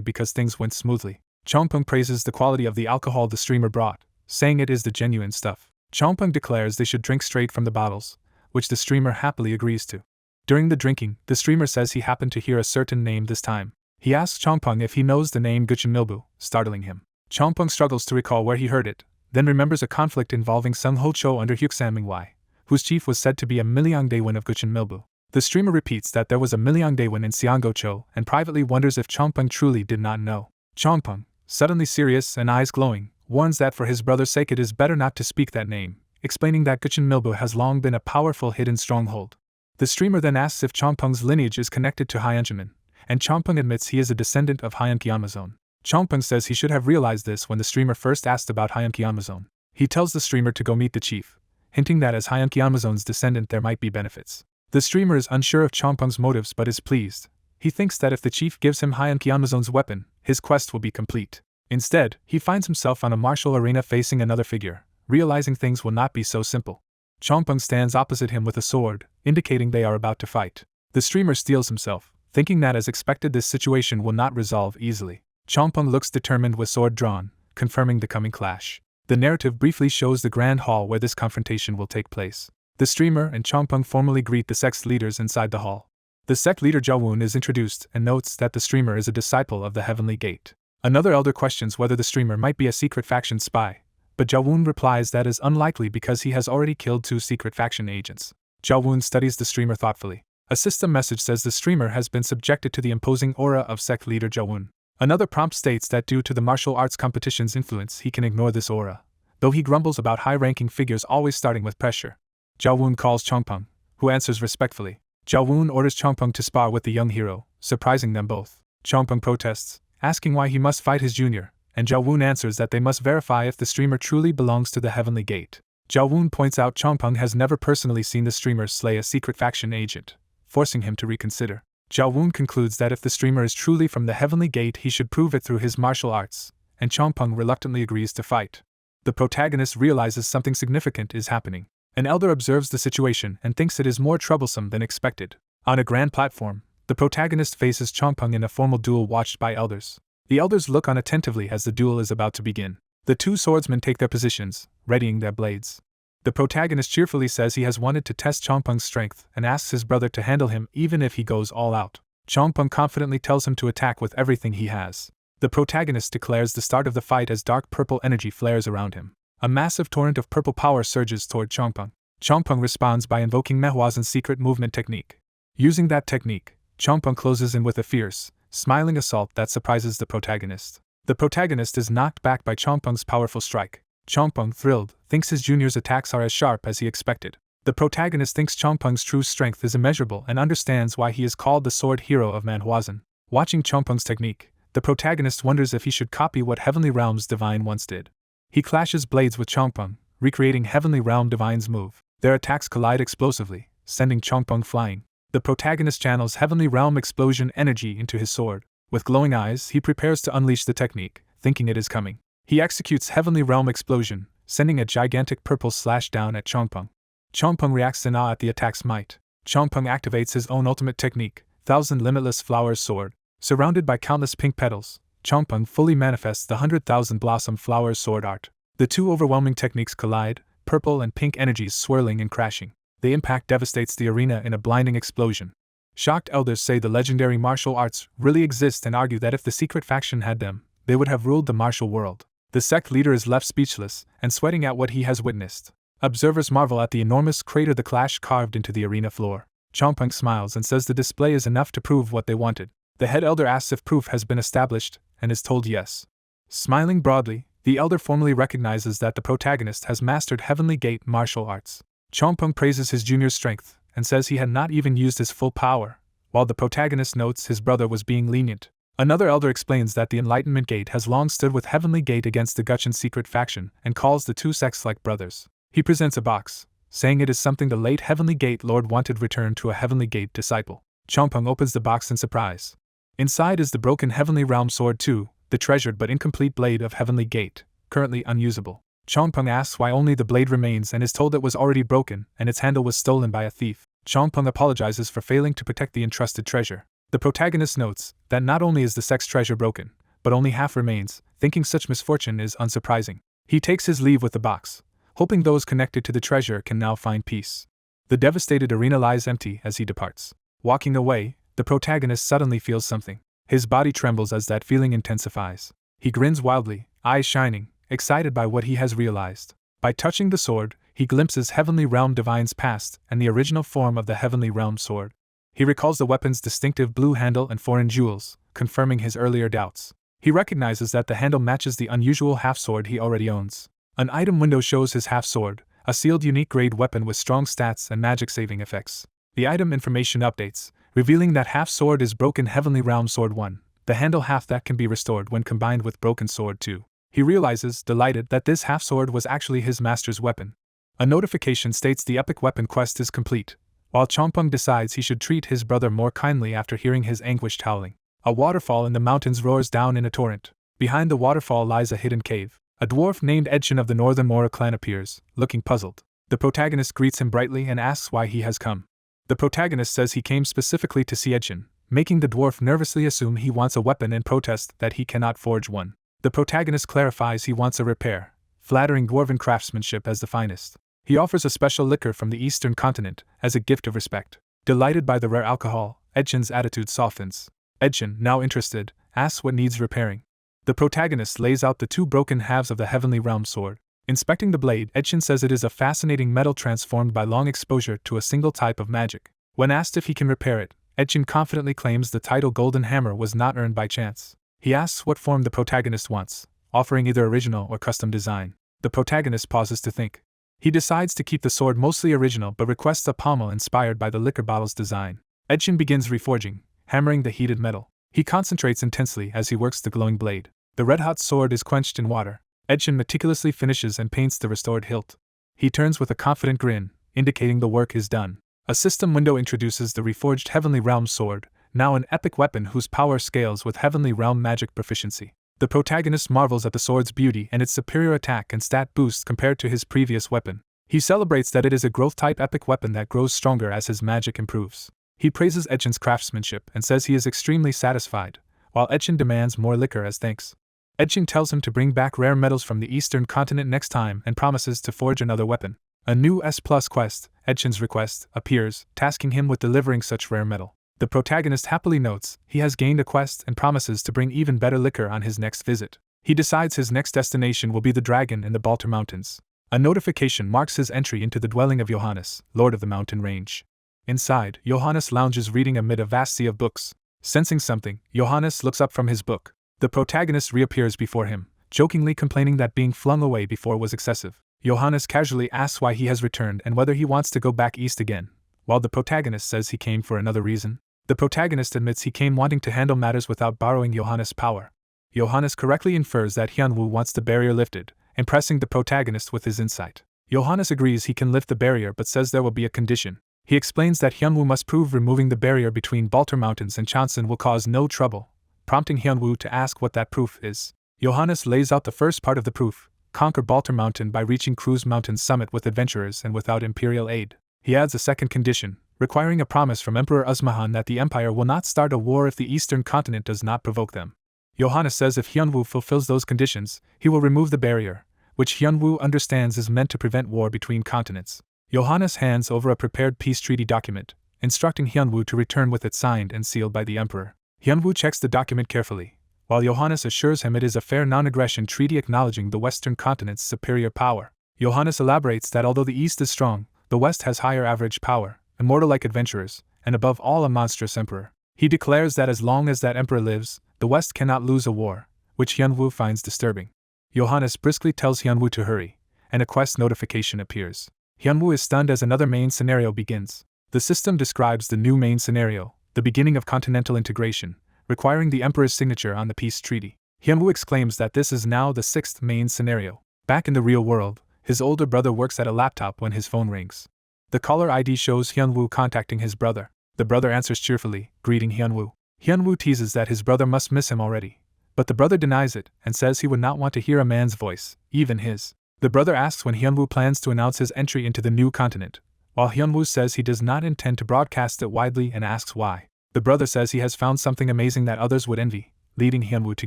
because things went smoothly. Chongpeng praises the quality of the alcohol the streamer brought, saying it is the genuine stuff. Chongpeng declares they should drink straight from the bottles, which the streamer happily agrees to. During the drinking, the streamer says he happened to hear a certain name this time. He asks Chongpeng if he knows the name Guchen Milbu, startling him. Chongpeng struggles to recall where he heard it, then remembers a conflict involving Sung Ho Cho under Hyuksan Mingwai, whose chief was said to be a Milyang Daewon of Guchen Milbu. The streamer repeats that there was a Milyang Daewon in Seongo Cho and privately wonders if Chongpeng truly did not know. Chongpeng, suddenly serious and eyes glowing, warns that for his brother's sake it is better not to speak that name, explaining that Guchen Milbu has long been a powerful hidden stronghold. The streamer then asks if Chongpeng's lineage is connected to Hyunjimin, and Chongpeng admits he is a descendant of Hyun Kyanmazon. Chongpeng says he should have realized this when the streamer first asked about Hyun Kyanmazon. He tells the streamer to go meet the chief, hinting that as Hyun Kyanmazon's descendant there might be benefits. The streamer is unsure of Chongpeng's motives but is pleased. He thinks that if the chief gives him Hyun Kyanmazon's weapon, his quest will be complete. Instead, he finds himself on a martial arena facing another figure, realizing things will not be so simple. Chongpeng stands opposite him with a sword, indicating they are about to fight. The streamer steels himself, thinking that as expected this situation will not resolve easily. Chongpeng looks determined with sword drawn, confirming the coming clash. The narrative briefly shows the grand hall where this confrontation will take place. The streamer and Chongpeng formally greet the sect's leaders inside the hall. The sect leader Jawun is introduced and notes that the streamer is a disciple of the Heavenly Gate. Another elder questions whether the streamer might be a secret faction spy, but Jawun replies that is unlikely because he has already killed 2 secret faction agents. Jawun studies the streamer thoughtfully. A system message says the streamer has been subjected to the imposing aura of sect leader Jawun. Another prompt states that due to the martial arts competition's influence he can ignore this aura, though he grumbles about high-ranking figures always starting with pressure. Jawun calls Chongpeng, who answers respectfully. Jawun orders Chongpeng to spar with the young hero, surprising them both. Chongpeng protests, asking why he must fight his junior, and Jawun answers that they must verify if the streamer truly belongs to the Heavenly Gate. Jawun points out Chongpeng has never personally seen the streamer slay a secret faction agent, forcing him to reconsider. Jawun concludes that if the streamer is truly from the Heavenly Gate he should prove it through his martial arts, and Chongpeng reluctantly agrees to fight. The protagonist realizes something significant is happening. An elder observes the situation and thinks it is more troublesome than expected. On a grand platform, the protagonist faces Chongpeng in a formal duel watched by elders. The elders look on attentively as the duel is about to begin. The 2 swordsmen take their positions, readying their blades. The protagonist cheerfully says he has wanted to test Chongpeng's strength and asks his brother to handle him even if he goes all out. Chongpeng confidently tells him to attack with everything he has. The protagonist declares the start of the fight as dark purple energy flares around him. A massive torrent of purple power surges toward Chongpeng. Chongpeng responds by invoking Manhwa's secret movement technique. Using that technique, Chongpeng closes in with a fierce, smiling assault that surprises the protagonist. The protagonist is knocked back by Chongpeng's powerful strike. Chongpeng, thrilled, thinks his junior's attacks are as sharp as he expected. The protagonist thinks Chongpeng's true strength is immeasurable and understands why he is called the sword hero of Manhwazen. Watching Chongpeng's technique, the protagonist wonders if he should copy what Heavenly Realm's Divine once did. He clashes blades with Chongpeng, recreating Heavenly Realm Divine's move. Their attacks collide explosively, sending Chongpeng flying. The protagonist channels Heavenly Realm explosion energy into his sword. With glowing eyes, he prepares to unleash the technique, thinking it is coming. He executes Heavenly Realm explosion, sending a gigantic purple slash down at Chongpeng. Chongpeng reacts in awe at the attack's might. Chongpeng activates his own ultimate technique, Thousand Limitless Flowers Sword. Surrounded by countless pink petals, Chongpeng fully manifests the 100,000 Blossom Flowers sword art. The 2 overwhelming techniques collide, purple and pink energies swirling and crashing. The impact devastates the arena in a blinding explosion. Shocked elders say the legendary martial arts really exist and argue that if the secret faction had them, they would have ruled the martial world. The sect leader is left speechless and sweating at what he has witnessed. Observers marvel at the enormous crater the clash carved into the arena floor. Chompunk smiles and says the display is enough to prove what they wanted. The head elder asks if proof has been established, and is told yes. Smiling broadly, the elder formally recognizes that the protagonist has mastered Heavenly Gate martial arts. Chompunk praises his junior's strength, and says he had not even used his full power, while the protagonist notes his brother was being lenient. Another elder explains that the Enlightenment Gate has long stood with Heavenly Gate against the Gutchin secret faction, and calls the two sects like brothers. He presents a box, saying it is something the late Heavenly Gate Lord wanted returned to a Heavenly Gate disciple. Chompunk opens the box in surprise. Inside is the broken Heavenly Realm Sword 2, the treasured but incomplete blade of Heavenly Gate, currently unusable. Chompunk asks why only the blade remains and is told it was already broken and its handle was stolen by a thief. Chompunk apologizes for failing to protect the entrusted treasure. The protagonist notes that not only is the sex treasure broken, but only half remains, thinking such misfortune is unsurprising. He takes his leave with the box, hoping those connected to the treasure can now find peace. The devastated arena lies empty as he departs. Walking away, the protagonist suddenly feels something. His body trembles as that feeling intensifies. He grins wildly, eyes shining, excited by what he has realized. By touching the sword, he glimpses Heavenly Realm Divine's past and the original form of the Heavenly Realm sword. He recalls the weapon's distinctive blue handle and foreign jewels, confirming his earlier doubts. He recognizes that the handle matches the unusual half-sword he already owns. An item window shows his half-sword, a sealed unique-grade weapon with strong stats and magic-saving effects. The item information updates, revealing that half-sword is Broken Heavenly Realm Sword 1, the handle half that can be restored when combined with Broken Sword 2. He realizes, delighted, that this half-sword was actually his master's weapon. A notification states the epic weapon quest is complete, while Chompunk decides he should treat his brother more kindly after hearing his anguished howling. A waterfall in the mountains roars down in a torrent. Behind the waterfall lies a hidden cave. A dwarf named Edchin of the Northern Mora clan appears, looking puzzled. The protagonist greets him brightly and asks why he has come. The protagonist says he came specifically to see Edchin, making the dwarf nervously assume he wants a weapon and protest that he cannot forge one. The protagonist clarifies he wants a repair, flattering dwarven craftsmanship as the finest. He offers a special liquor from the eastern continent as a gift of respect. Delighted by the rare alcohol, Edchin's attitude softens. Edchin, now interested, asks what needs repairing. The protagonist lays out the two broken halves of the Heavenly Realm sword. Inspecting the blade, Edchin says it is a fascinating metal transformed by long exposure to a single type of magic. When asked if he can repair it, Edchin confidently claims the title Golden Hammer was not earned by chance. He asks what form the protagonist wants, offering either original or custom design. The protagonist pauses to think. He decides to keep the sword mostly original but requests a pommel inspired by the liquor bottle's design. Edchin begins reforging, hammering the heated metal. He concentrates intensely as he works the glowing blade. The red-hot sword is quenched in water. Edchin meticulously finishes and paints the restored hilt. He turns with a confident grin, indicating the work is done. A system window introduces the reforged Heavenly Realm sword, now an epic weapon whose power scales with Heavenly Realm magic proficiency. The protagonist marvels at the sword's beauty and its superior attack and stat boosts compared to his previous weapon. He celebrates that it is a growth-type epic weapon that grows stronger as his magic improves. He praises Edchin's craftsmanship and says he is extremely satisfied, while Edchin demands more liquor as thanks. Edchin tells him to bring back rare metals from the eastern continent next time and promises to forge another weapon. A new S+ quest, Edchin's request, appears, tasking him with delivering such rare metal. The protagonist happily notes he has gained a quest and promises to bring even better liquor on his next visit. He decides his next destination will be the dragon in the Baltar Mountains. A notification marks his entry into the dwelling of Johannes, Lord of the Mountain Range. Inside, Johannes lounges reading amid a vast sea of books. Sensing something, Johannes looks up from his book. The protagonist reappears before him, jokingly complaining that being flung away before was excessive. Johannes casually asks why he has returned and whether he wants to go back east again, while the protagonist says he came for another reason. The protagonist admits he came wanting to handle matters without borrowing Johannes' power. Johannes correctly infers that Hyunwoo wants the barrier lifted, impressing the protagonist with his insight. Johannes agrees he can lift the barrier but says there will be a condition. He explains that Hyunwoo must prove removing the barrier between Baltar Mountains and Cheonsan will cause no trouble, prompting Hyunwoo to ask what that proof is. Johannes lays out the first part of the proof: conquer Baltar Mountain by reaching Cruz Mountain's summit with adventurers and without imperial aid. He adds a second condition, requiring a promise from Emperor Usmahan that the Empire will not start a war if the eastern continent does not provoke them. Johannes says if Hyunwoo fulfills those conditions, he will remove the barrier, which Hyunwoo understands is meant to prevent war between continents. Johannes hands over a prepared peace treaty document, instructing Hyunwoo to return with it signed and sealed by the Emperor. Hyunwoo checks the document carefully, while Johannes assures him it is a fair non-aggression treaty acknowledging the western continent's superior power. Johannes elaborates that although the East is strong, the West has higher average power, immortal-like adventurers, and above all a monstrous emperor. He declares that as long as that emperor lives, the West cannot lose a war, which Hyunwoo finds disturbing. Johannes briskly tells Hyunwoo to hurry, and a quest notification appears. Hyunwoo is stunned as another main scenario begins. The system describes the new main scenario, the beginning of continental integration, requiring the emperor's signature on the peace treaty. Hyunwoo exclaims that this is now the 6th main scenario. Back in the real world, his older brother works at a laptop when his phone rings. The caller ID shows Hyunwoo contacting his brother. The brother answers cheerfully, greeting Hyunwoo. Hyunwoo teases that his brother must miss him already, but the brother denies it and says he would not want to hear a man's voice, even his. The brother asks when Hyunwoo plans to announce his entry into the new continent, while Hyunwoo says he does not intend to broadcast it widely and asks why. The brother says he has found something amazing that others would envy, leading Hyunwoo to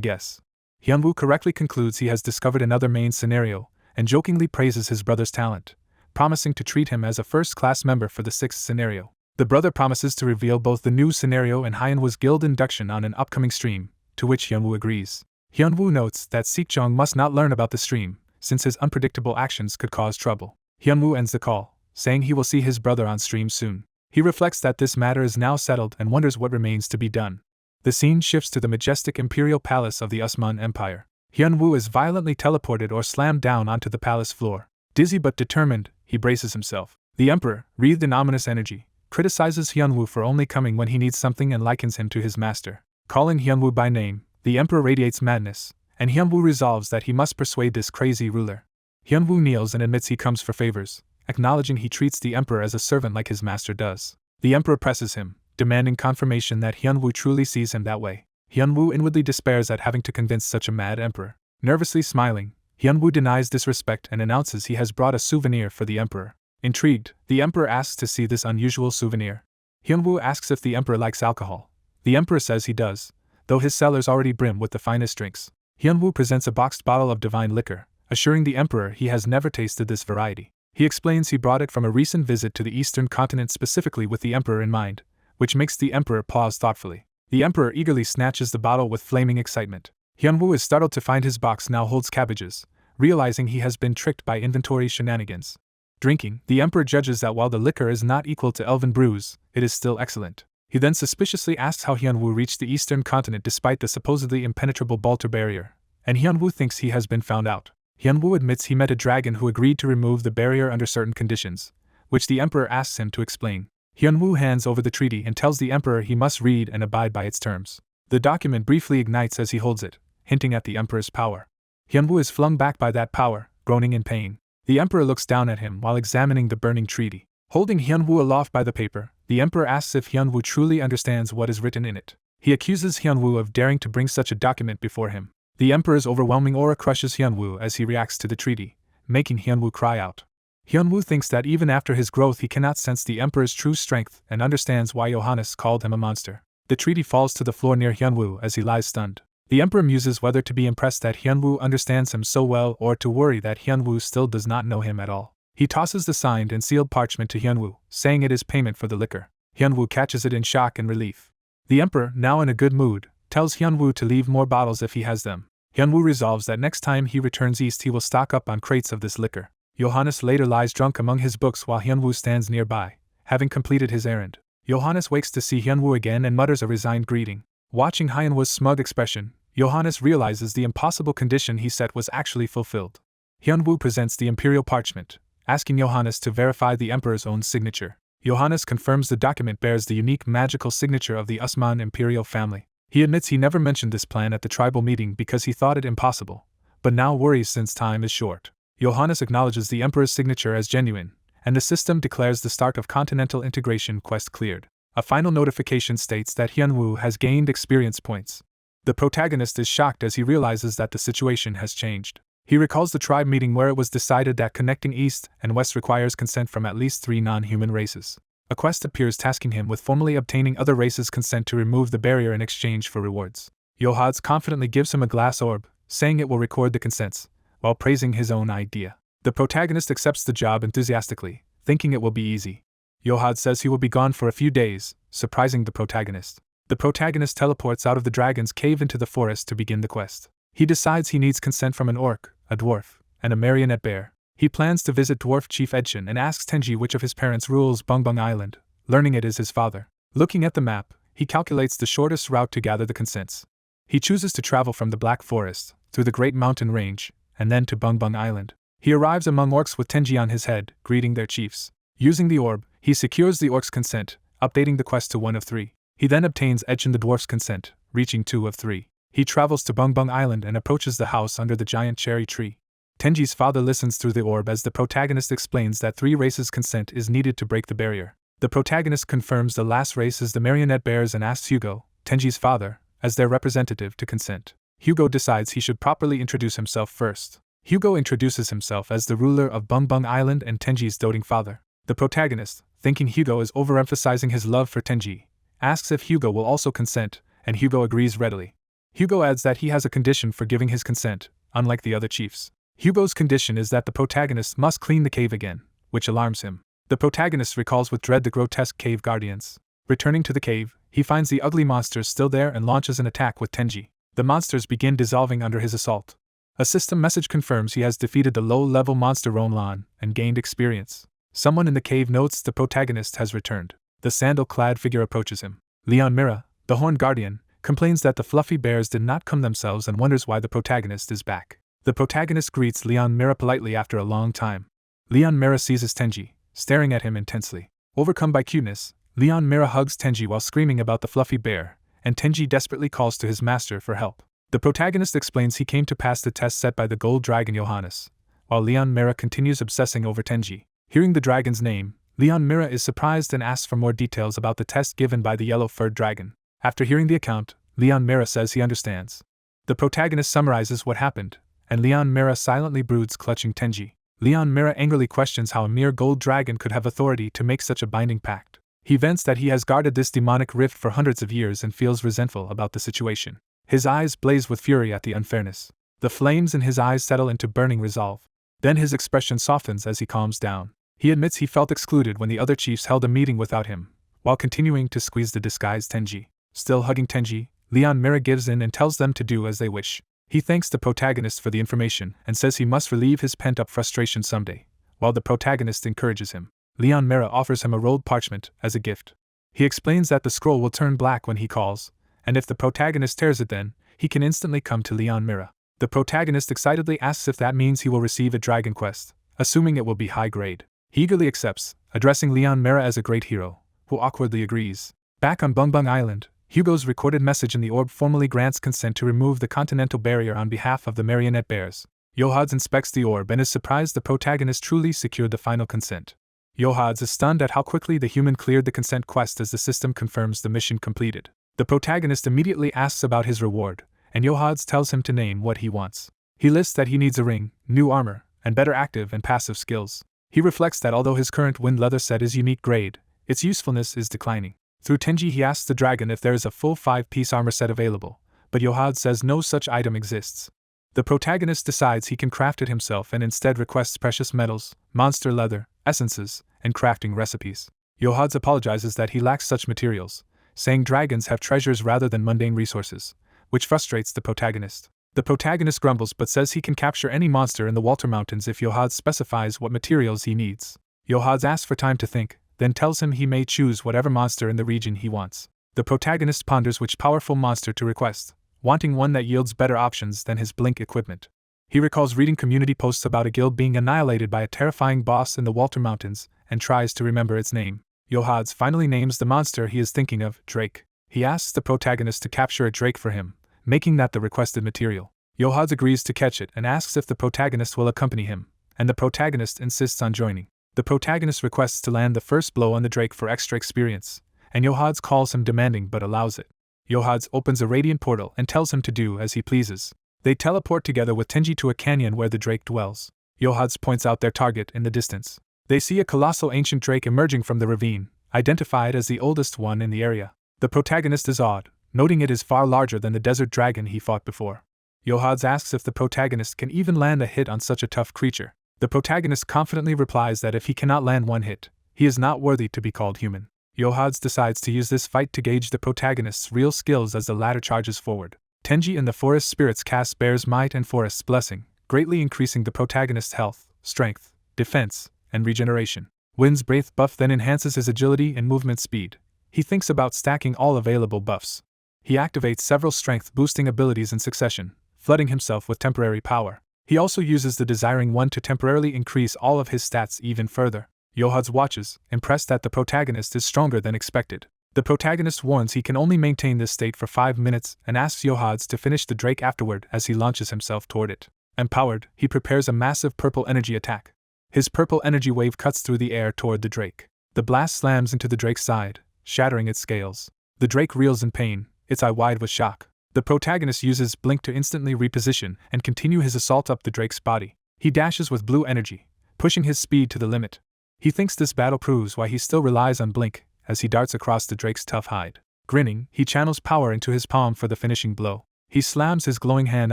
guess. Hyunwoo correctly concludes he has discovered another main scenario, and jokingly praises his brother's talent, promising to treat him as a first-class member for the 6th scenario. The brother promises to reveal both the new scenario and Hyunwoo's guild induction on an upcoming stream, to which Hyunwoo agrees. Hyunwoo notes that Seekjong must not learn about the stream, since his unpredictable actions could cause trouble. Hyunwoo ends the call, saying he will see his brother on stream soon. He reflects that this matter is now settled and wonders what remains to be done. The scene shifts to the majestic imperial palace of the Usman Empire. Hyunwoo is violently teleported or slammed down onto the palace floor. Dizzy but determined, he braces himself. The emperor, wreathed in ominous energy, criticizes Hyunwoo for only coming when he needs something and likens him to his master. Calling Hyunwoo by name, the emperor radiates madness, and Hyunwoo resolves that he must persuade this crazy ruler. Hyunwoo kneels and admits he comes for favors, acknowledging he treats the emperor as a servant like his master does. The emperor presses him, demanding confirmation that Hyunwoo truly sees him that way. Hyunwoo inwardly despairs at having to convince such a mad emperor. Nervously smiling, Hyunwoo denies disrespect and announces he has brought a souvenir for the emperor. Intrigued, the emperor asks to see this unusual souvenir. Hyunwoo asks if the emperor likes alcohol. The emperor says he does, though his cellars already brim with the finest drinks. Hyunwoo presents a boxed bottle of divine liquor, assuring the emperor he has never tasted this variety. He explains he brought it from a recent visit to the eastern continent specifically with the emperor in mind, which makes the emperor pause thoughtfully. The emperor eagerly snatches the bottle with flaming excitement. Hyunwoo is startled to find his box now holds cabbages, realizing he has been tricked by inventory shenanigans. Drinking, the emperor judges that while the liquor is not equal to elven brews, it is still excellent. He then suspiciously asks how Hyunwoo reached the eastern continent despite the supposedly impenetrable Balter barrier, and Hyunwoo thinks he has been found out. Hyunwoo admits he met a dragon who agreed to remove the barrier under certain conditions, which the emperor asks him to explain. Hyunwoo hands over the treaty and tells the emperor he must read and abide by its terms. The document briefly ignites as he holds it, hinting at the emperor's power. Hyunwoo is flung back by that power, groaning in pain. The emperor looks down at him while examining the burning treaty. Holding Hyunwoo aloft by the paper, the emperor asks if Hyunwoo truly understands what is written in it. He accuses Hyunwoo of daring to bring such a document before him. The emperor's overwhelming aura crushes Hyunwoo as he reacts to the treaty, making Hyunwoo cry out. Hyunwoo thinks that even after his growth he cannot sense the emperor's true strength and understands why Johannes called him a monster. The treaty falls to the floor near Hyunwoo as he lies stunned. The emperor muses whether to be impressed that Hyunwoo understands him so well or to worry that Hyunwoo still does not know him at all. He tosses the signed and sealed parchment to Hyunwoo, saying it is payment for the liquor. Hyunwoo catches it in shock and relief. The emperor, now in a good mood, tells Hyunwoo to leave more bottles if he has them. Hyunwoo resolves that next time he returns east he will stock up on crates of this liquor. Johannes later lies drunk among his books while Hyunwoo stands nearby, having completed his errand. Johannes wakes to see Hyunwoo again and mutters a resigned greeting. Watching Hyunwoo's smug expression, Johannes realizes the impossible condition he set was actually fulfilled. Hyunwoo presents the imperial parchment, asking Johannes to verify the emperor's own signature. Johannes confirms the document bears the unique magical signature of the Usman imperial family. He admits he never mentioned this plan at the tribal meeting because he thought it impossible, but now worries since time is short. Johannes acknowledges the emperor's signature as genuine, and the system declares the start of continental integration quest cleared. A final notification states that Hyunwoo has gained experience points. The protagonist is shocked as he realizes that the situation has changed. He recalls the tribe meeting where it was decided that connecting East and West requires consent from at least 3 non-human races. A quest appears tasking him with formally obtaining other races' consent to remove the barrier in exchange for rewards. Johannes confidently gives him a glass orb, saying it will record the consents, while praising his own idea. The protagonist accepts the job enthusiastically, thinking it will be easy. Johannes says he will be gone for a few days, surprising the protagonist. The protagonist teleports out of the dragon's cave into the forest to begin the quest. He decides he needs consent from an orc, a dwarf, and a marionette bear. He plans to visit Dwarf Chief Edchin and asks Tenji which of his parents rules Bungbung Island, learning it is his father. Looking at the map, he calculates the shortest route to gather the consents. He chooses to travel from the Black Forest, through the Great Mountain Range, and then to Bungbung Island. He arrives among orcs with Tenji on his head, greeting their chiefs. Using the orb, he secures the orcs' consent, updating the quest to 1 of 3. He then obtains Edchin the dwarf's consent, reaching 2 of 3. He travels to Bungbung Island and approaches the house under the giant cherry tree. Tenji's father listens through the orb as the protagonist explains that 3 races' consent is needed to break the barrier. The protagonist confirms the last race is the marionette bears and asks Hugo, Tenji's father, as their representative to consent. Hugo decides he should properly introduce himself first. Hugo introduces himself as the ruler of Bungbung Island and Tenji's doting father. The protagonist, thinking Hugo is overemphasizing his love for Tenji, asks if Hugo will also consent, and Hugo agrees readily. Hugo adds that he has a condition for giving his consent, unlike the other chiefs. Hugo's condition is that the protagonist must clean the cave again, which alarms him. The protagonist recalls with dread the grotesque cave guardians. Returning to the cave, he finds the ugly monsters still there and launches an attack with Tenji. The monsters begin dissolving under his assault. A system message confirms he has defeated the low-level monster Ronlan and gained experience. Someone in the cave notes the protagonist has returned. The sandal-clad figure approaches him. Leon Mira, the Horned Guardian, complains that the fluffy bears did not come themselves and wonders why the protagonist is back. The protagonist greets Leon Mira politely after a long time. Leon Mira seizes Tenji, staring at him intensely. Overcome by cuteness, Leon Mira hugs Tenji while screaming about the fluffy bear, and Tenji desperately calls to his master for help. The protagonist explains he came to pass the test set by the gold dragon Johannes, while Leon Mira continues obsessing over Tenji. Hearing the dragon's name, Leon Mira is surprised and asks for more details about the test given by the yellow-furred dragon. After hearing the account, Leon Mira says he understands. The protagonist summarizes what happened, and Leon Mira silently broods, clutching Tenji. Leon Mira angrily questions how a mere gold dragon could have authority to make such a binding pact. He vents that he has guarded this demonic rift for hundreds of years and feels resentful about the situation. His eyes blaze with fury at the unfairness. The flames in his eyes settle into burning resolve. Then his expression softens as he calms down. He admits he felt excluded when the other chiefs held a meeting without him, while continuing to squeeze the disguised Tenji. Still hugging Tenji, Leon Mira gives in and tells them to do as they wish. He thanks the protagonist for the information and says he must relieve his pent-up frustration someday, while the protagonist encourages him. Leon Mira offers him a rolled parchment as a gift. He explains that the scroll will turn black when he calls, and if the protagonist tears it then, he can instantly come to Leon Mira. The protagonist excitedly asks if that means he will receive a dragon quest, assuming it will be high grade. He eagerly accepts, addressing Leon Mira as a great hero, who awkwardly agrees. Back on Bungbung Island, Hugo's recorded message in the orb formally grants consent to remove the continental barrier on behalf of the marionette bears. Yohads inspects the orb and is surprised the protagonist truly secured the final consent. Yohads is stunned at how quickly the human cleared the consent quest as the system confirms the mission completed. The protagonist immediately asks about his reward, and Yohads tells him to name what he wants. He lists that he needs a ring, new armor, and better active and passive skills. He reflects that although his current wind leather set is unique grade, its usefulness is declining. Through Tenji he asks the dragon if there is a full 5-piece armor set available, but Yohad says no such item exists. The protagonist decides he can craft it himself and instead requests precious metals, monster leather, essences, and crafting recipes. Yohad apologizes that he lacks such materials, saying dragons have treasures rather than mundane resources, which frustrates the protagonist. The protagonist grumbles but says he can capture any monster in the Walter Mountains if Yohad specifies what materials he needs. Yohad asks for time to think, then tells him he may choose whatever monster in the region he wants. The protagonist ponders which powerful monster to request, wanting one that yields better options than his blink equipment. He recalls reading community posts about a guild being annihilated by a terrifying boss in the Walter Mountains and tries to remember its name. Yohad finally names the monster he is thinking of, Drake. He asks the protagonist to capture a drake for him, making that the requested material. Yohad agrees to catch it and asks if the protagonist will accompany him, and the protagonist insists on joining. The protagonist requests to land the first blow on the drake for extra experience, and Yohad calls him demanding but allows it. Yohad opens a radiant portal and tells him to do as he pleases. They teleport together with Tenji to a canyon where the drake dwells. Yohad points out their target in the distance. They see a colossal ancient drake emerging from the ravine, identified as the oldest one in the area. The protagonist is awed, noting it is far larger than the desert dragon he fought before. Yohad asks if the protagonist can even land a hit on such a tough creature. The protagonist confidently replies that if he cannot land one hit, he is not worthy to be called human. Yohad decides to use this fight to gauge the protagonist's real skills as the latter charges forward. Tenji and the forest spirits cast Bear's Might and Forest's Blessing, greatly increasing the protagonist's health, strength, defense, and regeneration. Wind's Breath buff then enhances his agility and movement speed. He thinks about stacking all available buffs. He activates several strength-boosting abilities in succession, flooding himself with temporary power. He also uses the Desiring One to temporarily increase all of his stats even further. Yohad's watches, impressed that the protagonist is stronger than expected. The protagonist warns he can only maintain this state for 5 minutes and asks Yohad's to finish the Drake afterward as he launches himself toward it. Empowered, he prepares a massive purple energy attack. His purple energy wave cuts through the air toward the Drake. The blast slams into the Drake's side, shattering its scales. The Drake reels in pain, its eye wide with shock. The protagonist uses Blink to instantly reposition and continue his assault up the Drake's body. He dashes with blue energy, pushing his speed to the limit. He thinks this battle proves why he still relies on Blink as he darts across the Drake's tough hide. Grinning, he channels power into his palm for the finishing blow. He slams his glowing hand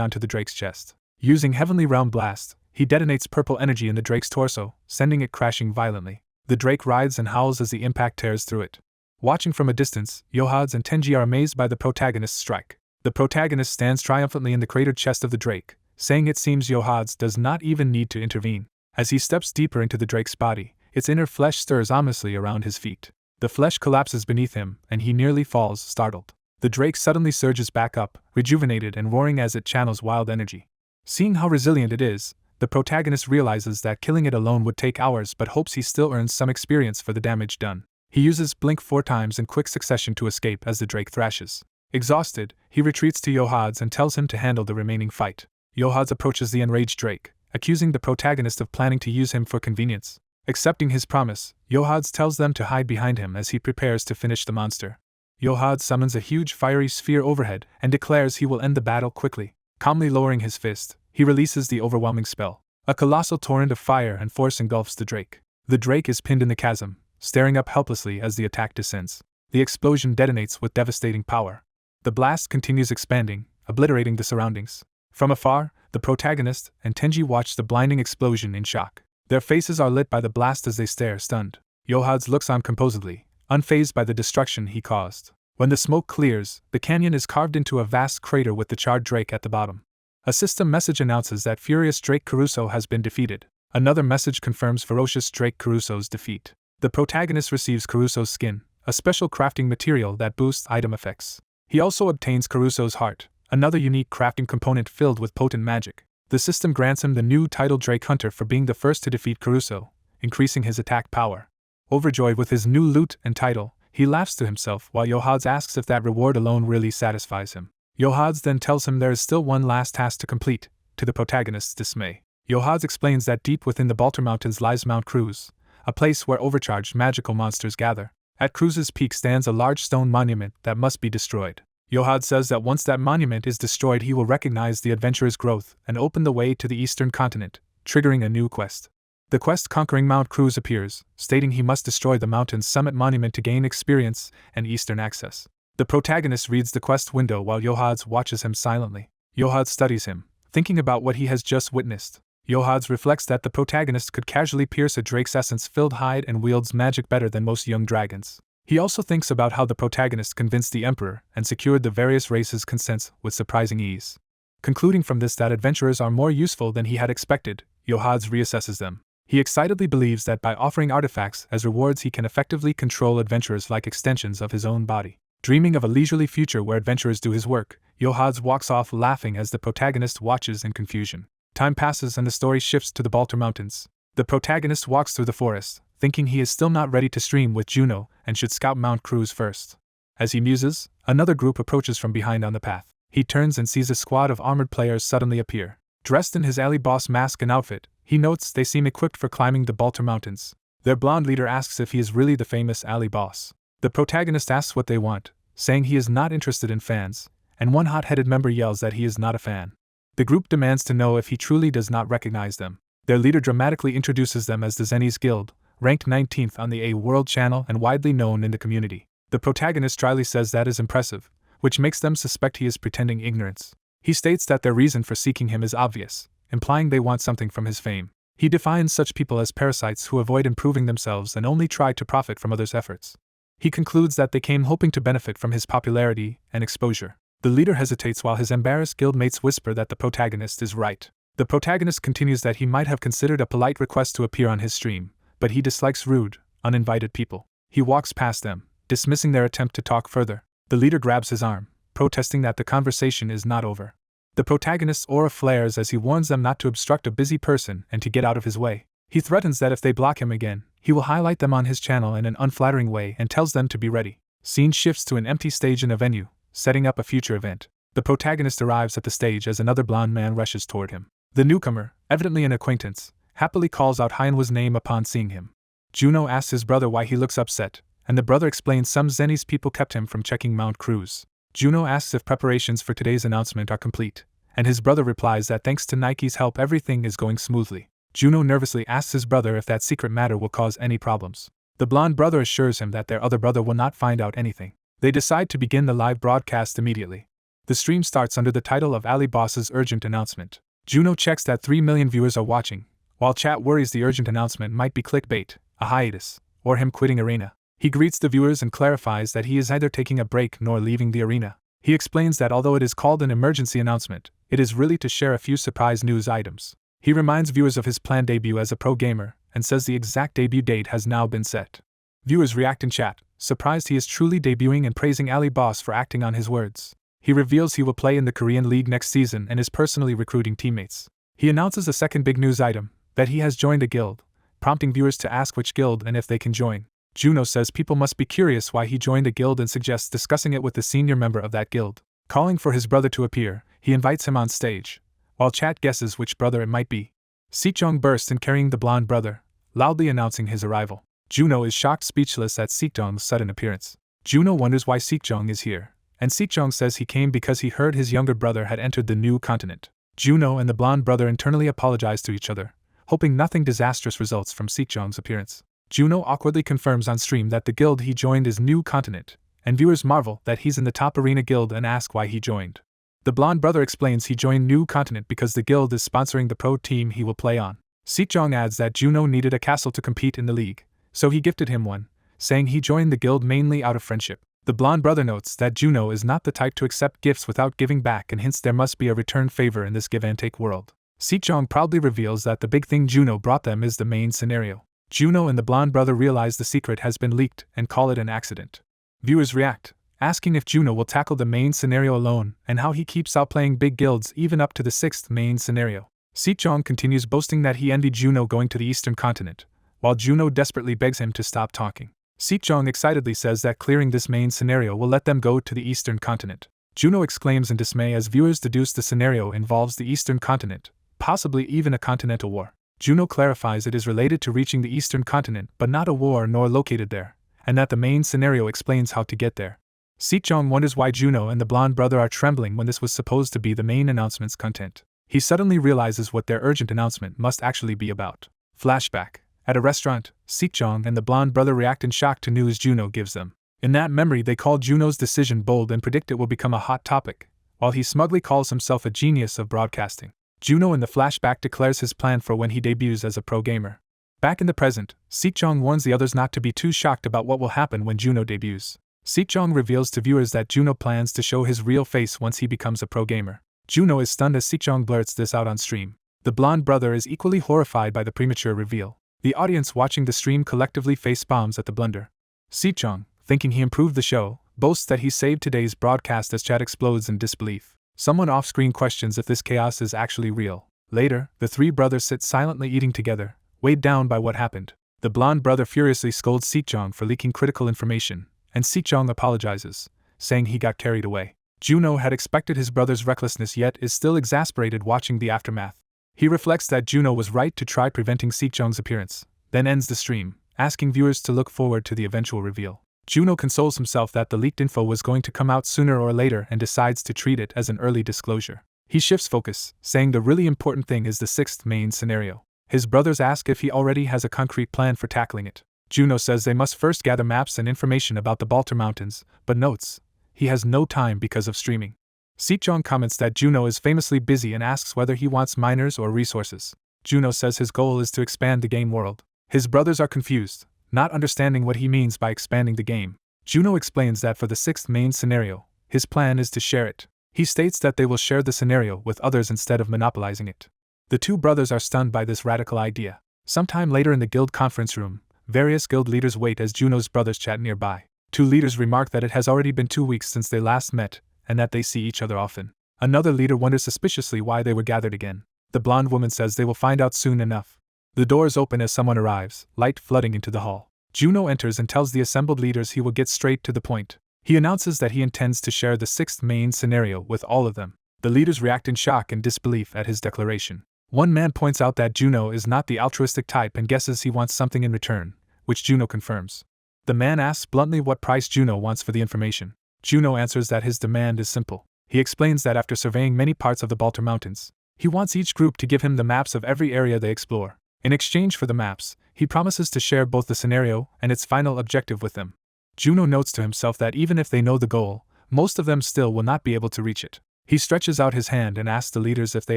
onto the Drake's chest. Using Heavenly Realm Blast, he detonates purple energy in the Drake's torso, sending it crashing violently. The Drake writhes and howls as the impact tears through it. Watching from a distance, Yohad's and Tenji are amazed by the protagonist's strike. The protagonist stands triumphantly in the cratered chest of the Drake, saying it seems Yohad's does not even need to intervene. As he steps deeper into the Drake's body, its inner flesh stirs ominously around his feet. The flesh collapses beneath him, and he nearly falls, startled. The Drake suddenly surges back up, rejuvenated and roaring as it channels wild energy. Seeing how resilient it is, the protagonist realizes that killing it alone would take hours but hopes he still earns some experience for the damage done. He uses Blink 4 times in quick succession to escape as the Drake thrashes. Exhausted, he retreats to Yohad's and tells him to handle the remaining fight. Yohad's approaches the enraged Drake, accusing the protagonist of planning to use him for convenience. Accepting his promise, Yohad's tells them to hide behind him as he prepares to finish the monster. Yohad summons a huge fiery sphere overhead and declares he will end the battle quickly. Calmly lowering his fist, he releases the overwhelming spell. A colossal torrent of fire and force engulfs the Drake. The Drake is pinned in the chasm, staring up helplessly as the attack descends. The explosion detonates with devastating power. The blast continues expanding, obliterating the surroundings. From afar, the protagonist and Tenji watch the blinding explosion in shock. Their faces are lit by the blast as they stare, stunned. Yohad's looks on composedly, unfazed by the destruction he caused. When the smoke clears, the canyon is carved into a vast crater with the charred Drake at the bottom. A system message announces that furious Drake Caruso has been defeated. Another message confirms ferocious Drake Caruso's defeat. The protagonist receives Caruso's skin, a special crafting material that boosts item effects. He also obtains Caruso's heart, another unique crafting component filled with potent magic. The system grants him the new title Drake Hunter for being the first to defeat Caruso, increasing his attack power. Overjoyed with his new loot and title, he laughs to himself while Yohad's asks if that reward alone really satisfies him. Yohad's then tells him there is still one last task to complete, to the protagonist's dismay. Yohad's explains that deep within the Baltar Mountains lies Mount Cruz, a place where overcharged magical monsters gather. At Cruz's peak stands a large stone monument that must be destroyed. Yohad says that once that monument is destroyed he will recognize the adventurer's growth and open the way to the eastern continent, triggering a new quest. The quest conquering Mount Cruz appears, stating he must destroy the mountain's summit monument to gain experience and eastern access. The protagonist reads the quest window while Yohad's watches him silently. Yohad studies him, thinking about what he has just witnessed. Yohad's reflects that the protagonist could casually pierce a Drake's essence-filled hide and wields magic better than most young dragons. He also thinks about how the protagonist convinced the Emperor and secured the various races' consents with surprising ease. Concluding from this that adventurers are more useful than he had expected, Yohad's reassesses them. He excitedly believes that by offering artifacts as rewards he can effectively control adventurers like extensions of his own body. Dreaming of a leisurely future where adventurers do his work, Yohad's walks off laughing as the protagonist watches in confusion. Time passes and the story shifts to the Baltar Mountains. The protagonist walks through the forest, thinking he is still not ready to stream with Juno and should scout Mount Cruz first. As he muses, another group approaches from behind on the path. He turns and sees a squad of armored players suddenly appear. Dressed in his alley boss mask and outfit, he notes they seem equipped for climbing the Baltar Mountains. Their blonde leader asks if he is really the famous alley boss. The protagonist asks what they want, saying he is not interested in fans, and one hot-headed member yells that he is not a fan. The group demands to know if he truly does not recognize them. Their leader dramatically introduces them as the Zennies Guild, ranked 19th on the A World channel and widely known in the community. The protagonist dryly says that is impressive, which makes them suspect he is pretending ignorance. He states that their reason for seeking him is obvious, implying they want something from his fame. He defines such people as parasites who avoid improving themselves and only try to profit from others' efforts. He concludes that they came hoping to benefit from his popularity and exposure. The leader hesitates while his embarrassed guildmates whisper that the protagonist is right. The protagonist continues that he might have considered a polite request to appear on his stream, but he dislikes rude, uninvited people. He walks past them, dismissing their attempt to talk further. The leader grabs his arm, protesting that the conversation is not over. The protagonist's aura flares as he warns them not to obstruct a busy person and to get out of his way. He threatens that if they block him again, he will highlight them on his channel in an unflattering way and tells them to be ready. Scene shifts to an empty stage in a venue, setting up a future event. The protagonist arrives at the stage as another blonde man rushes toward him. The newcomer, evidently an acquaintance, happily calls out Hyanwa's name upon seeing him. Juno asks his brother why he looks upset, and the brother explains some Zenny's people kept him from checking Mount Cruz. Juno asks if preparations for today's announcement are complete, and his brother replies that thanks to Nike's help everything is going smoothly. Juno nervously asks his brother if that secret matter will cause any problems. The blonde brother assures him that their other brother will not find out anything. They decide to begin the live broadcast immediately. The stream starts under the title of Ali Boss's urgent announcement. Juno checks that 3 million viewers are watching, while chat worries the urgent announcement might be clickbait, a hiatus, or him quitting arena. He greets the viewers and clarifies that he is neither taking a break nor leaving the arena. He explains that although it is called an emergency announcement, it is really to share a few surprise news items. He reminds viewers of his planned debut as a pro gamer, and says the exact debut date has now been set. Viewers react in chat, surprised he is truly debuting and praising Ali Boss for acting on his words. He reveals he will play in the Korean League next season and is personally recruiting teammates. He announces a second big news item, that he has joined a guild, prompting viewers to ask which guild and if they can join. Juno says people must be curious why he joined a guild and suggests discussing it with the senior member of that guild. Calling for his brother to appear, he invites him on stage, while chat guesses which brother it might be. Seekjong bursts in carrying the blonde brother, loudly announcing his arrival. Juno is shocked speechless at Seekjong's sudden appearance. Juno wonders why Seekjong is here, and Seekjong says he came because he heard his younger brother had entered the new continent. Juno and the blonde brother internally apologize to each other, hoping nothing disastrous results from Seekjong's appearance. Juno awkwardly confirms on stream that the guild he joined is New Continent, and viewers marvel that he's in the top arena guild and ask why he joined. The blonde brother explains he joined New Continent because the guild is sponsoring the pro team he will play on. Seekjong adds that Juno needed a castle to compete in the league, so he gifted him one, saying he joined the guild mainly out of friendship. The blonde brother notes that Juno is not the type to accept gifts without giving back and hints there must be a return favor in this give-and-take world. Seekjong proudly reveals that the big thing Juno brought them is the main scenario. Juno and the blonde brother realize the secret has been leaked and call it an accident. Viewers react, asking if Juno will tackle the main scenario alone and how he keeps outplaying big guilds even up to the 6th main scenario. Seekjong continues boasting that he envied Juno going to the Eastern Continent, while Juno desperately begs him to stop talking. Seekjong excitedly says that clearing this main scenario will let them go to the Eastern Continent. Juno exclaims in dismay as viewers deduce the scenario involves the Eastern Continent, possibly even a continental war. Juno clarifies it is related to reaching the Eastern Continent but not a war nor located there, and that the main scenario explains how to get there. Seekjong wonders why Juno and the blonde brother are trembling when this was supposed to be the main announcement's content. He suddenly realizes what their urgent announcement must actually be about. Flashback. At a restaurant, Seekjong and the blonde brother react in shock to news Juno gives them. In that memory they call Juno's decision bold and predict it will become a hot topic, while he smugly calls himself a genius of broadcasting. Juno in the flashback declares his plan for when he debuts as a pro gamer. Back in the present, Seekjong warns the others not to be too shocked about what will happen when Juno debuts. Seekjong reveals to viewers that Juno plans to show his real face once he becomes a pro gamer. Juno is stunned as Seekjong blurts this out on stream. The blonde brother is equally horrified by the premature reveal. The audience watching the stream collectively face bombs at the blunder. Seekjong, thinking he improved the show, boasts that he saved today's broadcast as chat explodes in disbelief. Someone off-screen questions if this chaos is actually real. Later, the three brothers sit silently eating together, weighed down by what happened. The blonde brother furiously scolds Seekjong for leaking critical information, and Seekjong apologizes, saying he got carried away. Juno had expected his brother's recklessness yet is still exasperated watching the aftermath. He reflects that Juno was right to try preventing Seekjong's appearance, then ends the stream, asking viewers to look forward to the eventual reveal. Juno consoles himself that the leaked info was going to come out sooner or later and decides to treat it as an early disclosure. He shifts focus, saying the really important thing is the 6th main scenario. His brothers ask if he already has a concrete plan for tackling it. Juno says they must first gather maps and information about the Baltar Mountains, but notes he has no time because of streaming. Seekjong comments that Juno is famously busy and asks whether he wants miners or resources. Juno says his goal is to expand the game world. His brothers are confused, not understanding what he means by expanding the game. Juno explains that for the 6th main scenario, his plan is to share it. He states that they will share the scenario with others instead of monopolizing it. The two brothers are stunned by this radical idea. Sometime later in the guild conference room, various guild leaders wait as Juno's brothers chat nearby. Two leaders remark that it has already been 2 weeks since they last met, and that they see each other often. Another leader wonders suspiciously why they were gathered again. The blonde woman says they will find out soon enough. The doors open as someone arrives, light flooding into the hall. Juno enters and tells the assembled leaders he will get straight to the point. He announces that he intends to share the 6th main scenario with all of them. The leaders react in shock and disbelief at his declaration. One man points out that Juno is not the altruistic type and guesses he wants something in return, which Juno confirms. The man asks bluntly what price Juno wants for the information. Juno answers that his demand is simple. He explains that after surveying many parts of the Baltar Mountains, he wants each group to give him the maps of every area they explore. In exchange for the maps, he promises to share both the scenario and its final objective with them. Juno notes to himself that even if they know the goal, most of them still will not be able to reach it. He stretches out his hand and asks the leaders if they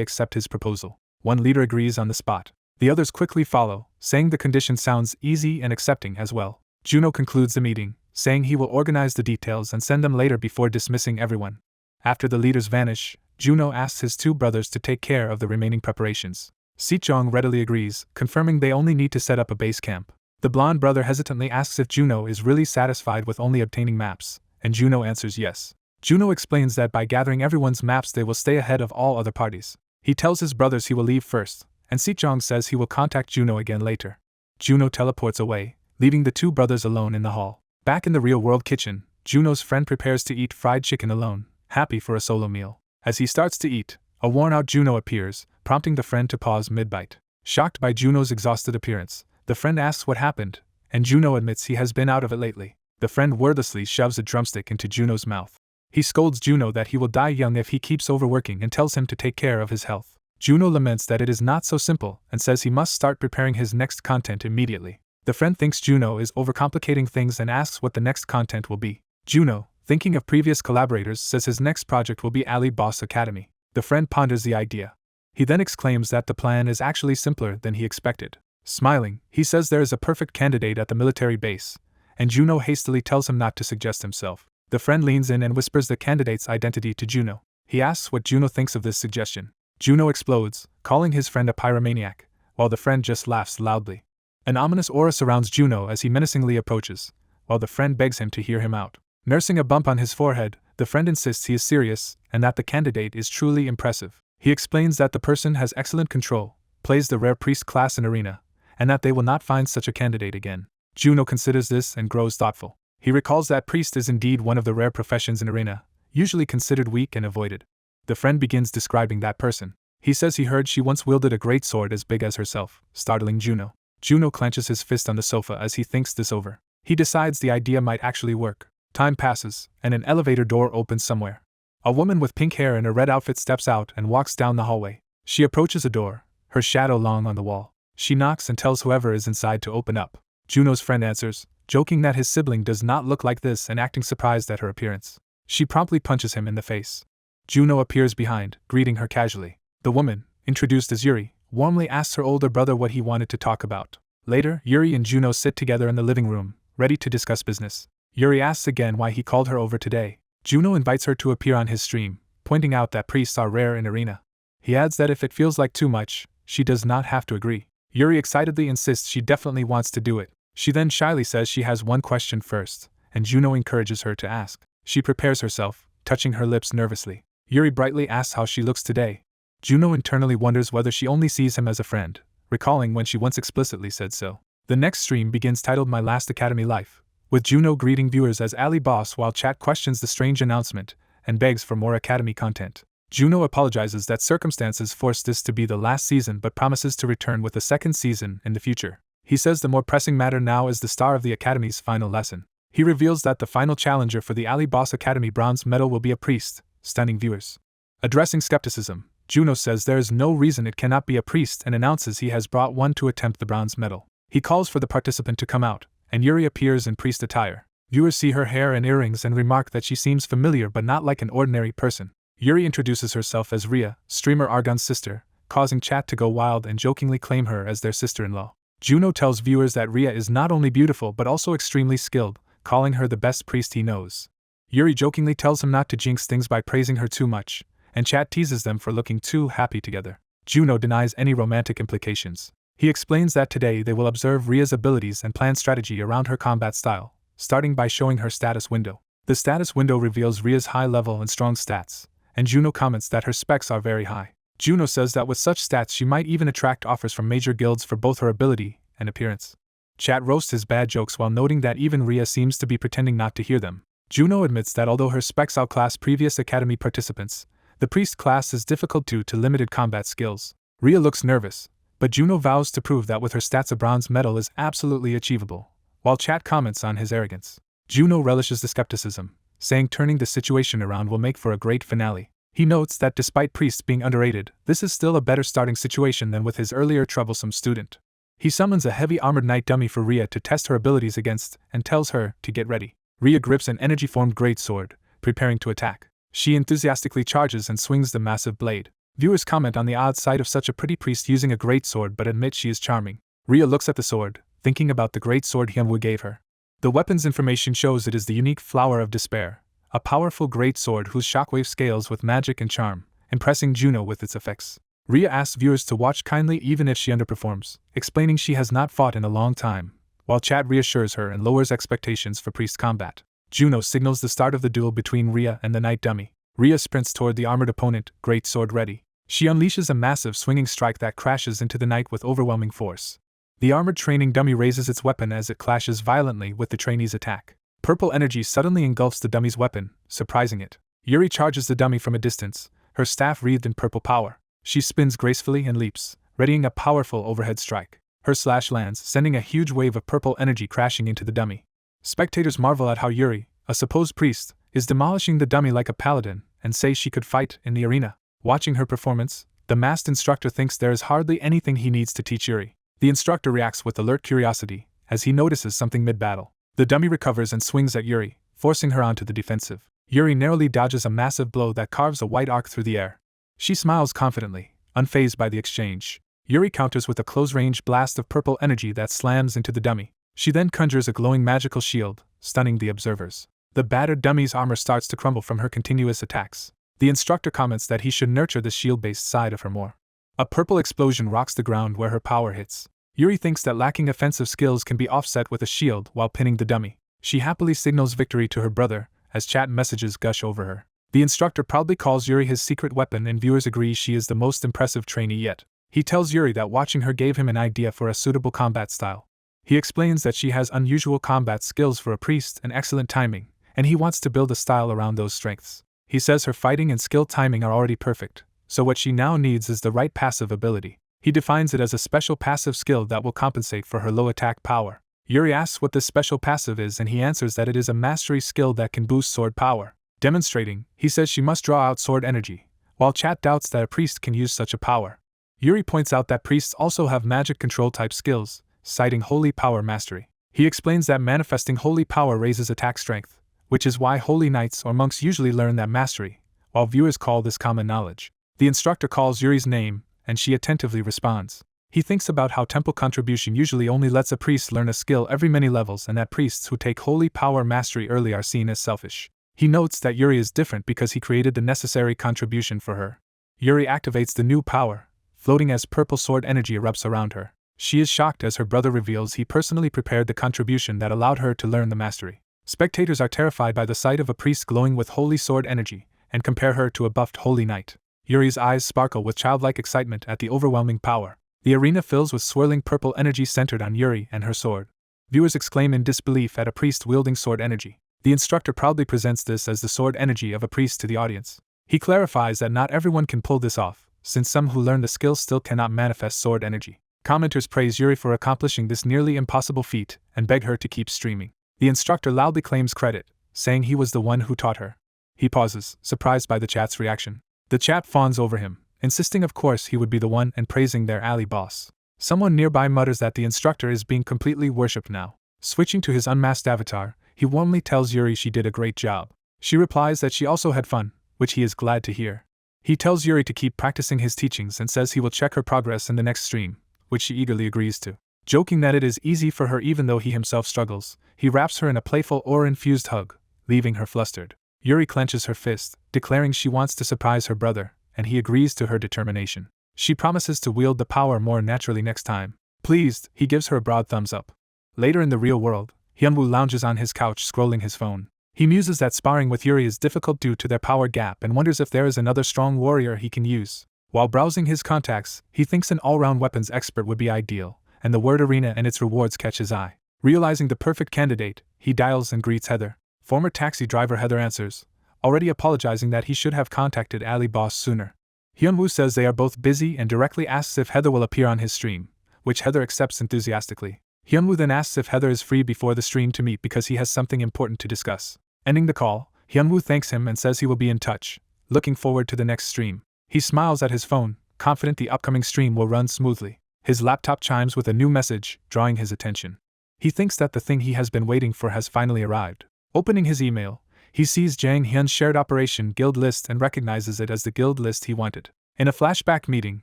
accept his proposal. One leader agrees on the spot. The others quickly follow, saying the condition sounds easy and accepting as well. Juno concludes the meeting, saying he will organize the details and send them later before dismissing everyone. After the leaders vanish, Juno asks his two brothers to take care of the remaining preparations. Sejong readily agrees, confirming they only need to set up a base camp. The blonde brother hesitantly asks if Juno is really satisfied with only obtaining maps, and Juno answers yes. Juno explains that by gathering everyone's maps they will stay ahead of all other parties. He tells his brothers he will leave first, and Sejong says he will contact Juno again later. Juno teleports away, leaving the two brothers alone in the hall. Back in the real-world kitchen, Juno's friend prepares to eat fried chicken alone, happy for a solo meal. As he starts to eat, a worn-out Juno appears, prompting the friend to pause mid-bite. Shocked by Juno's exhausted appearance, the friend asks what happened, and Juno admits he has been out of it lately. The friend wordlessly shoves a drumstick into Juno's mouth. He scolds Juno that he will die young if he keeps overworking and tells him to take care of his health. Juno laments that it is not so simple and says he must start preparing his next content immediately. The friend thinks Juno is overcomplicating things and asks what the next content will be. Juno, thinking of previous collaborators, says his next project will be Ali Boss Academy. The friend ponders the idea. He then exclaims that the plan is actually simpler than he expected. Smiling, he says there is a perfect candidate at the military base, and Juno hastily tells him not to suggest himself. The friend leans in and whispers the candidate's identity to Juno. He asks what Juno thinks of this suggestion. Juno explodes, calling his friend a pyromaniac, while the friend just laughs loudly. An ominous aura surrounds Juno as he menacingly approaches, while the friend begs him to hear him out. Nursing a bump on his forehead, the friend insists he is serious and that the candidate is truly impressive. He explains that the person has excellent control, plays the rare priest class in arena, and that they will not find such a candidate again. Juno considers this and grows thoughtful. He recalls that priest is indeed one of the rare professions in arena, usually considered weak and avoided. The friend begins describing that person. He says he heard she once wielded a great sword as big as herself, startling Juno. Juno clenches his fist on the sofa as he thinks this over. He decides the idea might actually work. Time passes, and an elevator door opens somewhere. A woman with pink hair and a red outfit steps out and walks down the hallway. She approaches a door, her shadow long on the wall. She knocks and tells whoever is inside to open up. Juno's friend answers, joking that his sibling does not look like this and acting surprised at her appearance. She promptly punches him in the face. Juno appears behind, greeting her casually. The woman, introduced as Yuri, warmly asks her older brother what he wanted to talk about. Later, Yuri and Juno sit together in the living room, ready to discuss business. Yuri asks again why he called her over today. Juno invites her to appear on his stream, pointing out that priests are rare in arena. He adds that if it feels like too much, she does not have to agree. Yuri excitedly insists she definitely wants to do it. She then shyly says she has one question first, and Juno encourages her to ask. She prepares herself, touching her lips nervously. Yuri brightly asks how she looks today. Juno internally wonders whether she only sees him as a friend, recalling when she once explicitly said so. The next stream begins titled My Last Academy Life, with Juno greeting viewers as Ali Boss while chat questions the strange announcement and begs for more Academy content. Juno apologizes that circumstances forced this to be the last season but promises to return with a second season in the future. He says the more pressing matter now is the star of the Academy's final lesson. He reveals that the final challenger for the Ali Boss Academy bronze medal will be a priest, stunning viewers. Addressing skepticism, Juno says there is no reason it cannot be a priest and announces he has brought one to attempt the bronze medal. He calls for the participant to come out, and Yuri appears in priest attire. Viewers see her hair and earrings and remark that she seems familiar but not like an ordinary person. Yuri introduces herself as Ria, streamer Argon's sister, causing chat to go wild and jokingly claim her as their sister-in-law. Juno tells viewers that Ria is not only beautiful but also extremely skilled, calling her the best priest he knows. Yuri jokingly tells him not to jinx things by praising her too much, and chat teases them for looking too happy together. Juno denies any romantic implications. He explains that today they will observe Ria's abilities and plan strategy around her combat style, starting by showing her status window. The status window reveals Ria's high level and strong stats, and Juno comments that her specs are very high. Juno says that with such stats she might even attract offers from major guilds for both her ability and appearance. Chat roasts his bad jokes while noting that even Ria seems to be pretending not to hear them. Juno admits that although her specs outclass previous academy participants, the priest class is difficult due to limited combat skills. Ria looks nervous, but Juno vows to prove that with her stats a bronze medal is absolutely achievable, while Chat comments on his arrogance. Juno relishes the skepticism, saying turning the situation around will make for a great finale. He notes that despite priests being underrated, this is still a better starting situation than with his earlier troublesome student. He summons a heavy armored knight dummy for Ria to test her abilities against and tells her to get ready. Ria grips an energy-formed greatsword, preparing to attack. She enthusiastically charges and swings the massive blade. Viewers comment on the odd sight of such a pretty priest using a greatsword but admit she is charming. Ria looks at the sword, thinking about the greatsword Hyunwoo gave her. The weapon's information shows it is the unique Flower of Despair, a powerful greatsword whose shockwave scales with magic and charm, impressing Juno with its effects. Ria asks viewers to watch kindly even if she underperforms, explaining she has not fought in a long time, while Chat reassures her and lowers expectations for priest combat. Juno signals the start of the duel between Ria and the knight dummy. Ria sprints toward the armored opponent, greatsword ready. She unleashes a massive swinging strike that crashes into the knight with overwhelming force. The armored training dummy raises its weapon as it clashes violently with the trainee's attack. Purple energy suddenly engulfs the dummy's weapon, surprising it. Yuri charges the dummy from a distance, her staff wreathed in purple power. She spins gracefully and leaps, readying a powerful overhead strike. Her slash lands, sending a huge wave of purple energy crashing into the dummy. Spectators marvel at how Yuri, a supposed priest, is demolishing the dummy like a paladin, and say she could fight in the arena. Watching her performance, the masked instructor thinks there is hardly anything he needs to teach Yuri. The instructor reacts with alert curiosity, as he notices something mid-battle. The dummy recovers and swings at Yuri, forcing her onto the defensive. Yuri narrowly dodges a massive blow that carves a white arc through the air. She smiles confidently, unfazed by the exchange. Yuri counters with a close-range blast of purple energy that slams into the dummy. She then conjures a glowing magical shield, stunning the observers. The battered dummy's armor starts to crumble from her continuous attacks. The instructor comments that he should nurture the shield-based side of her more. A purple explosion rocks the ground where her power hits. Yuri thinks that lacking offensive skills can be offset with a shield while pinning the dummy. She happily signals victory to her brother, as chat messages gush over her. The instructor proudly calls Yuri his secret weapon and viewers agree she is the most impressive trainee yet. He tells Yuri that watching her gave him an idea for a suitable combat style. He explains that she has unusual combat skills for a priest and excellent timing, and he wants to build a style around those strengths. He says her fighting and skill timing are already perfect, so what she now needs is the right passive ability. He defines it as a special passive skill that will compensate for her low attack power. Yuri asks what this special passive is and he answers that it is a mastery skill that can boost sword power. Demonstrating, he says she must draw out sword energy, while chat doubts that a priest can use such a power. Yuri points out that priests also have magic control type skills, citing holy power mastery. He explains that manifesting holy power raises attack strength, which is why holy knights or monks usually learn that mastery, while viewers call this common knowledge. The instructor calls Yuri's name, and she attentively responds. He thinks about how temple contribution usually only lets a priest learn a skill every many levels and that priests who take holy power mastery early are seen as selfish. He notes that Yuri is different because he created the necessary contribution for her. Yuri activates the new power, floating as purple sword energy erupts around her. She is shocked as her brother reveals he personally prepared the contribution that allowed her to learn the mastery. Spectators are terrified by the sight of a priest glowing with holy sword energy, and compare her to a buffed holy knight. Yuri's eyes sparkle with childlike excitement at the overwhelming power. The arena fills with swirling purple energy centered on Yuri and her sword. Viewers exclaim in disbelief at a priest wielding sword energy. The instructor proudly presents this as the sword energy of a priest to the audience. He clarifies that not everyone can pull this off, since some who learn the skill still cannot manifest sword energy. Commenters praise Yuri for accomplishing this nearly impossible feat and beg her to keep streaming. The instructor loudly claims credit, saying he was the one who taught her. He pauses, surprised by the chat's reaction. The chat fawns over him, insisting of course he would be the one and praising their alley boss. Someone nearby mutters that the instructor is being completely worshipped now. Switching to his unmasked avatar, he warmly tells Yuri she did a great job. She replies that she also had fun, which he is glad to hear. He tells Yuri to keep practicing his teachings and says he will check her progress in the next stream, which she eagerly agrees to. Joking that it is easy for her even though he himself struggles, he wraps her in a playful aura-infused hug, leaving her flustered. Yuri clenches her fist, declaring she wants to surprise her brother, and he agrees to her determination. She promises to wield the power more naturally next time. Pleased, he gives her a broad thumbs up. Later in the real world, Hyunwoo lounges on his couch scrolling his phone. He muses that sparring with Yuri is difficult due to their power gap and wonders if there is another strong warrior he can use. While browsing his contacts, he thinks an all-round weapons expert would be ideal, and the word arena and its rewards catch his eye. Realizing the perfect candidate, he dials and greets Heather. Former taxi driver Heather answers, already apologizing that he should have contacted Ali Boss sooner. Hyunwoo says they are both busy and directly asks if Heather will appear on his stream, which Heather accepts enthusiastically. Hyunwoo then asks if Heather is free before the stream to meet because he has something important to discuss. Ending the call, Hyunwoo thanks him and says he will be in touch, looking forward to the next stream. He smiles at his phone, confident the upcoming stream will run smoothly. His laptop chimes with a new message, drawing his attention. He thinks that the thing he has been waiting for has finally arrived. Opening his email, he sees Jang Hyun's shared operation guild list and recognizes it as the guild list he wanted. In a flashback meeting,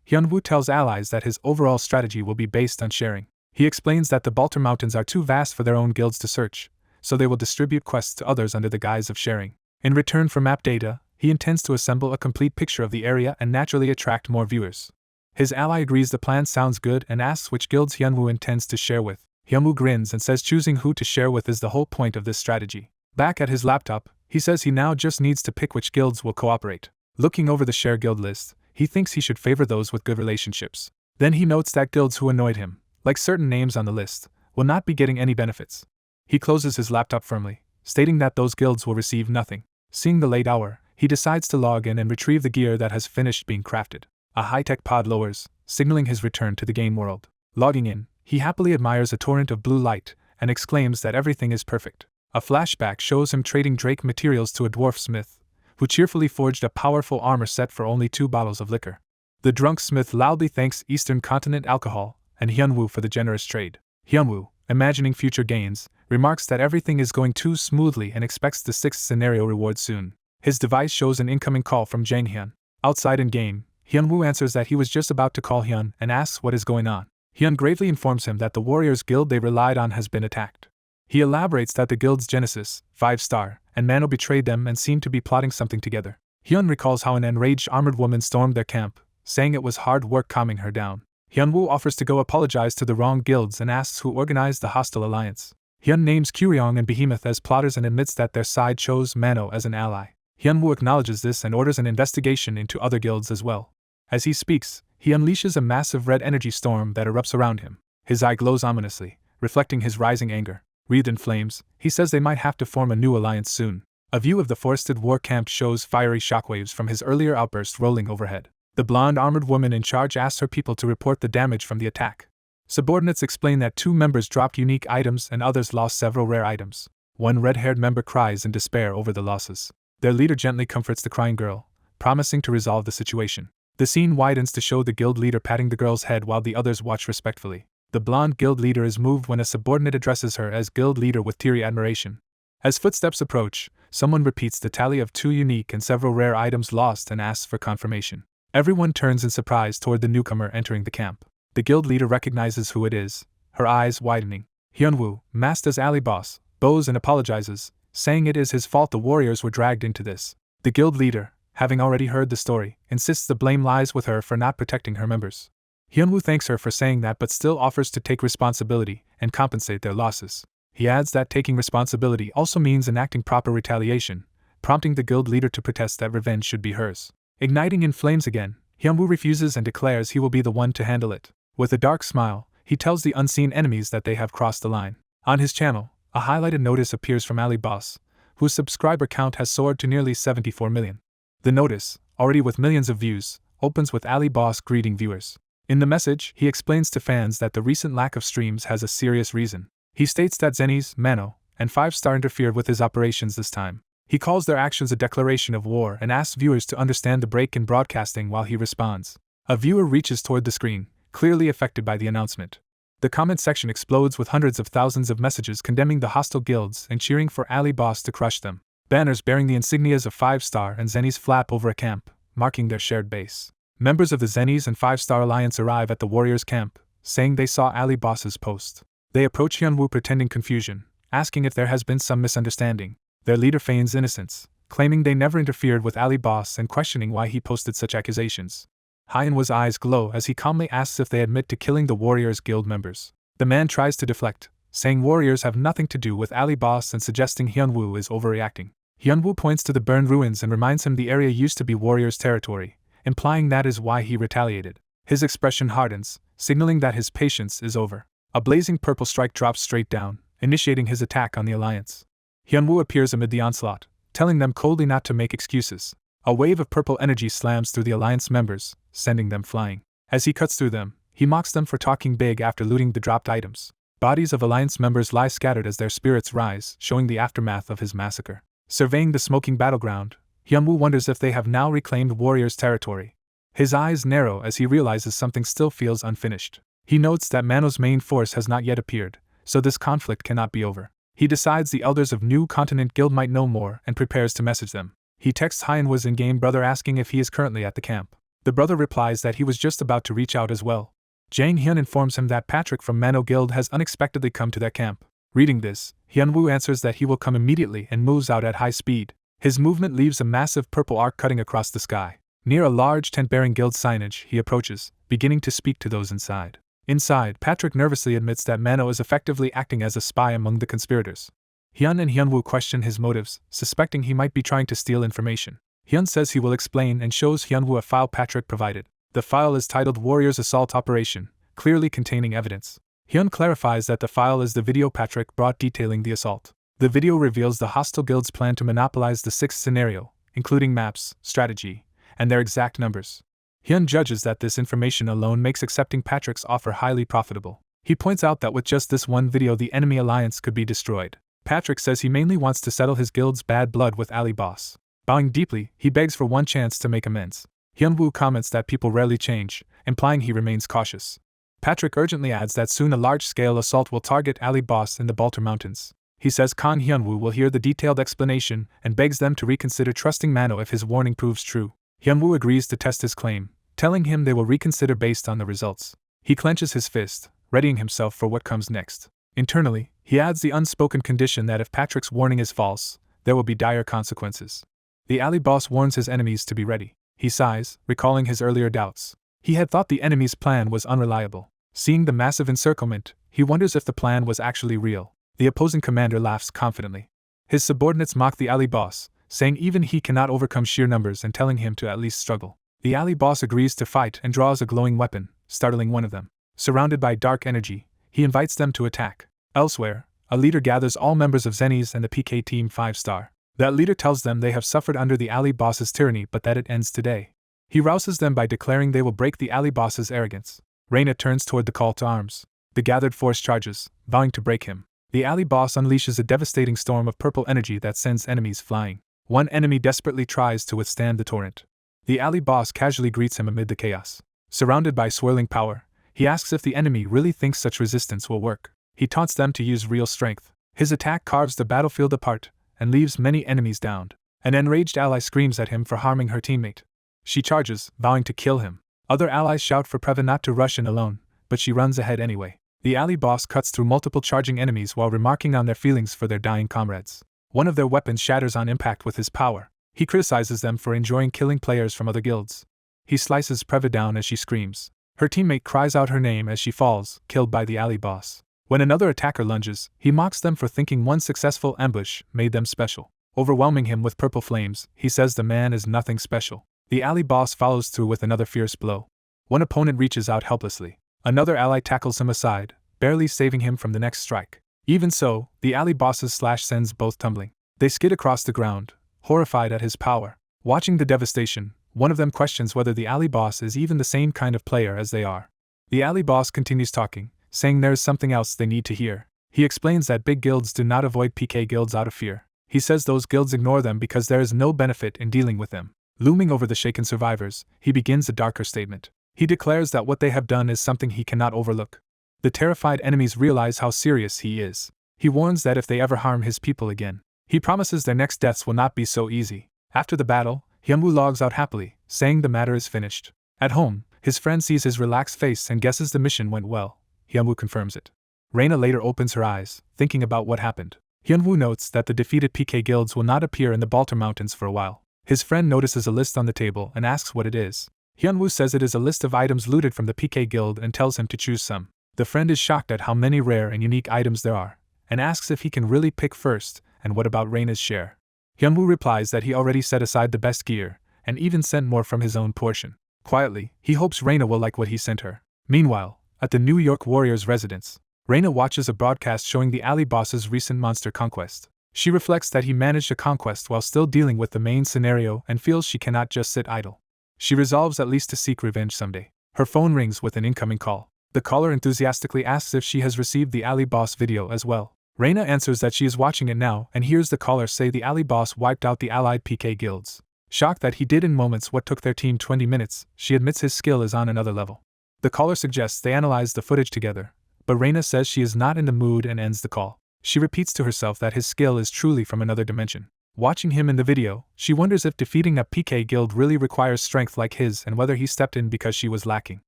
Hyunwoo tells allies that his overall strategy will be based on sharing. He explains that the Baltar Mountains are too vast for their own guilds to search, so they will distribute quests to others under the guise of sharing. In return for map data, he intends to assemble a complete picture of the area and naturally attract more viewers. His ally agrees the plan sounds good and asks which guilds Hyunwoo intends to share with. Hyunwoo grins and says choosing who to share with is the whole point of this strategy. Back at his laptop, he says he now just needs to pick which guilds will cooperate. Looking over the share guild list, he thinks he should favor those with good relationships. Then he notes that guilds who annoyed him, like certain names on the list, will not be getting any benefits. He closes his laptop firmly, stating that those guilds will receive nothing. Seeing the late hour, he decides to log in and retrieve the gear that has finished being crafted. A high-tech pod lowers, signaling his return to the game world. Logging in, he happily admires a torrent of blue light and exclaims that everything is perfect. A flashback shows him trading Drake materials to a dwarf smith, who cheerfully forged a powerful armor set for only 2 bottles of liquor. The drunk smith loudly thanks Eastern Continent Alcohol and Hyunwoo for the generous trade. Hyunwoo, imagining future gains, remarks that everything is going too smoothly and expects the 6th scenario reward soon. His device shows an incoming call from Jang Hyun. Outside in-game, Hyunwoo answers that he was just about to call Hyun and asks what is going on. Hyun gravely informs him that the warriors guild they relied on has been attacked. He elaborates that the guilds Genesis, 5-star, and Mano betrayed them and seemed to be plotting something together. Hyun recalls how an enraged armored woman stormed their camp, saying it was hard work calming her down. Hyunwoo offers to go apologize to the wrong guilds and asks who organized the hostile alliance. Hyun names Kuryong and Behemoth as plotters and admits that their side chose Mano as an ally. Hyunwoo acknowledges this and orders an investigation into other guilds as well. As he speaks, he unleashes a massive red energy storm that erupts around him. His eye glows ominously, reflecting his rising anger. Wreathed in flames, he says they might have to form a new alliance soon. A view of the forested war camp shows fiery shockwaves from his earlier outburst rolling overhead. The blonde armored woman in charge asks her people to report the damage from the attack. Subordinates explain that 2 members dropped unique items and others lost several rare items. One red-haired member cries in despair over the losses. Their leader gently comforts the crying girl, promising to resolve the situation. The scene widens to show the guild leader patting the girl's head while the others watch respectfully. The blonde guild leader is moved when a subordinate addresses her as guild leader with teary admiration. As footsteps approach, someone repeats the tally of 2 unique and several rare items lost and asks for confirmation. Everyone turns in surprise toward the newcomer entering the camp. The guild leader recognizes who it is, her eyes widening. Hyunwoo, masked as Ali Boss, bows and apologizes, saying it is his fault the warriors were dragged into this. The guild leader, having already heard the story, insists the blame lies with her for not protecting her members. Hyunwoo thanks her for saying that but still offers to take responsibility and compensate their losses. He adds that taking responsibility also means enacting proper retaliation, prompting the guild leader to protest that revenge should be hers. Igniting in flames again, Hyunwoo refuses and declares he will be the one to handle it. With a dark smile, he tells the unseen enemies that they have crossed the line. On his channel, a highlighted notice appears from Ali Boss, whose subscriber count has soared to nearly 74 million. The notice, already with millions of views, opens with Ali Boss greeting viewers. In the message, he explains to fans that the recent lack of streams has a serious reason. He states that Zenny's, Mano, and 5-star interfered with his operations this time. He calls their actions a declaration of war and asks viewers to understand the break in broadcasting while he responds. A viewer reaches toward the screen, clearly affected by the announcement. The comment section explodes with hundreds of thousands of messages condemning the hostile guilds and cheering for Ali Boss to crush them. Banners bearing the insignias of 5-star and Zenny's flap over a camp, marking their shared base. Members of the Zenny's and 5-star alliance arrive at the warriors' camp, saying they saw Ali Boss's post. They approach Hyunwoo pretending confusion, asking if there has been some misunderstanding. Their leader feigns innocence, claiming they never interfered with Ali Boss and questioning why he posted such accusations. Hyunwoo's eyes glow as he calmly asks if they admit to killing the Warriors Guild members. The man tries to deflect, saying warriors have nothing to do with Ali Boss and suggesting Hyunwoo is overreacting. Hyunwoo points to the burned ruins and reminds him the area used to be Warriors' territory, implying that is why he retaliated. His expression hardens, signaling that his patience is over. A blazing purple strike drops straight down, initiating his attack on the Alliance. Hyunwoo appears amid the onslaught, telling them coldly not to make excuses. A wave of purple energy slams through the Alliance members, sending them flying. As he cuts through them, he mocks them for talking big after looting the dropped items. Bodies of Alliance members lie scattered as their spirits rise, showing the aftermath of his massacre. Surveying the smoking battleground, Hyunwoo wonders if they have now reclaimed Warriors' territory. His eyes narrow as he realizes something still feels unfinished. He notes that Mano's main force has not yet appeared, so this conflict cannot be over. He decides the elders of New Continent Guild might know more and prepares to message them. He texts Hyunwoo's in-game brother asking if he is currently at the camp. The brother replies that he was just about to reach out as well. Jang Hyun informs him that Patrick from Mano Guild has unexpectedly come to their camp. Reading this, Hyunwoo answers that he will come immediately and moves out at high speed. His movement leaves a massive purple arc cutting across the sky. Near a large tent-bearing guild signage, he approaches, beginning to speak to those inside. Inside, Patrick nervously admits that Mano is effectively acting as a spy among the conspirators. Hyun and Hyunwoo question his motives, suspecting he might be trying to steal information. Hyun says he will explain and shows Hyunwoo a file Patrick provided. The file is titled Warriors Assault Operation, clearly containing evidence. Hyun clarifies that the file is the video Patrick brought detailing the assault. The video reveals the hostile guild's plan to monopolize the sixth scenario, including maps, strategy, and their exact numbers. Hyun judges that this information alone makes accepting Patrick's offer highly profitable. He points out that with just this one video the enemy alliance could be destroyed. Patrick says he mainly wants to settle his guild's bad blood with Ali Boss. Bowing deeply, he begs for one chance to make amends. Hyunwoo comments that people rarely change, implying he remains cautious. Patrick urgently adds that soon a large-scale assault will target Ali Boss in the Baltar Mountains. He says Kan Hyunwoo will hear the detailed explanation and begs them to reconsider trusting Mano if his warning proves true. Hyunwoo agrees to test his claim, telling him they will reconsider based on the results. He clenches his fist, readying himself for what comes next. Internally, he adds the unspoken condition that if Patrick's warning is false, there will be dire consequences. The Ali Boss warns his enemies to be ready. He sighs, recalling his earlier doubts. He had thought the enemy's plan was unreliable. Seeing the massive encirclement, he wonders if the plan was actually real. The opposing commander laughs confidently. His subordinates mock the Ali Boss, saying even he cannot overcome sheer numbers and telling him to at least struggle. The Ali Boss agrees to fight and draws a glowing weapon, startling one of them. Surrounded by dark energy, he invites them to attack. Elsewhere, a leader gathers all members of Zenny's and the PK Team 5-star. That leader tells them they have suffered under the Ali Boss's tyranny but that it ends today. He rouses them by declaring they will break the Ali Boss's arrogance. Reina turns toward the call to arms. The gathered force charges, vowing to break him. The Ali Boss unleashes a devastating storm of purple energy that sends enemies flying. One enemy desperately tries to withstand the torrent. The Ali Boss casually greets him amid the chaos. Surrounded by swirling power, he asks if the enemy really thinks such resistance will work. He taunts them to use real strength. His attack carves the battlefield apart and leaves many enemies downed. An enraged ally screams at him for harming her teammate. She charges, vowing to kill him. Other allies shout for Preva not to rush in alone, but she runs ahead anyway. The Ali Boss cuts through multiple charging enemies while remarking on their feelings for their dying comrades. One of their weapons shatters on impact with his power. He criticizes them for enjoying killing players from other guilds. He slices Preva down as she screams. Her teammate cries out her name as she falls, killed by the Ali Boss. When another attacker lunges, he mocks them for thinking one successful ambush made them special. Overwhelming him with purple flames, he says the man is nothing special. The Ali Boss follows through with another fierce blow. One opponent reaches out helplessly. Another ally tackles him aside, barely saving him from the next strike. Even so, the Ali Boss's slash sends both tumbling. They skid across the ground, horrified at his power. Watching the devastation, one of them questions whether the Ali Boss is even the same kind of player as they are. The Ali Boss continues talking, saying there is something else they need to hear. He explains that big guilds do not avoid PK guilds out of fear. He says those guilds ignore them because there is no benefit in dealing with them. Looming over the shaken survivors, he begins a darker statement. He declares that what they have done is something he cannot overlook. The terrified enemies realize how serious he is. He warns that if they ever harm his people again, he promises their next deaths will not be so easy. After the battle, Hyunwoo logs out happily, saying the matter is finished. At home, his friend sees his relaxed face and guesses the mission went well. Hyunwoo confirms it. Reina later opens her eyes, thinking about what happened. Hyunwoo notes that the defeated PK guilds will not appear in the Baltar Mountains for a while. His friend notices a list on the table and asks what it is. Hyunwoo says it is a list of items looted from the PK guild and tells him to choose some. The friend is shocked at how many rare and unique items there are, and asks if he can really pick first, and what about Reina's share. Hyunwoo replies that he already set aside the best gear, and even sent more from his own portion. Quietly, he hopes Reina will like what he sent her. Meanwhile, at the New York Warriors' residence, Reina watches a broadcast showing the alley boss's recent monster conquest. She reflects that he managed a conquest while still dealing with the main scenario and feels she cannot just sit idle. She resolves at least to seek revenge someday. Her phone rings with an incoming call. The caller enthusiastically asks if she has received the alley boss video as well. Reina answers that she is watching it now and hears the caller say the alley boss wiped out the allied PK guilds. Shocked that he did in moments what took their team 20 minutes, she admits his skill is on another level. The caller suggests they analyze the footage together, but Reina says she is not in the mood and ends the call. She repeats to herself that his skill is truly from another dimension. Watching him in the video, she wonders if defeating a PK guild really requires strength like his and whether he stepped in because she was lacking.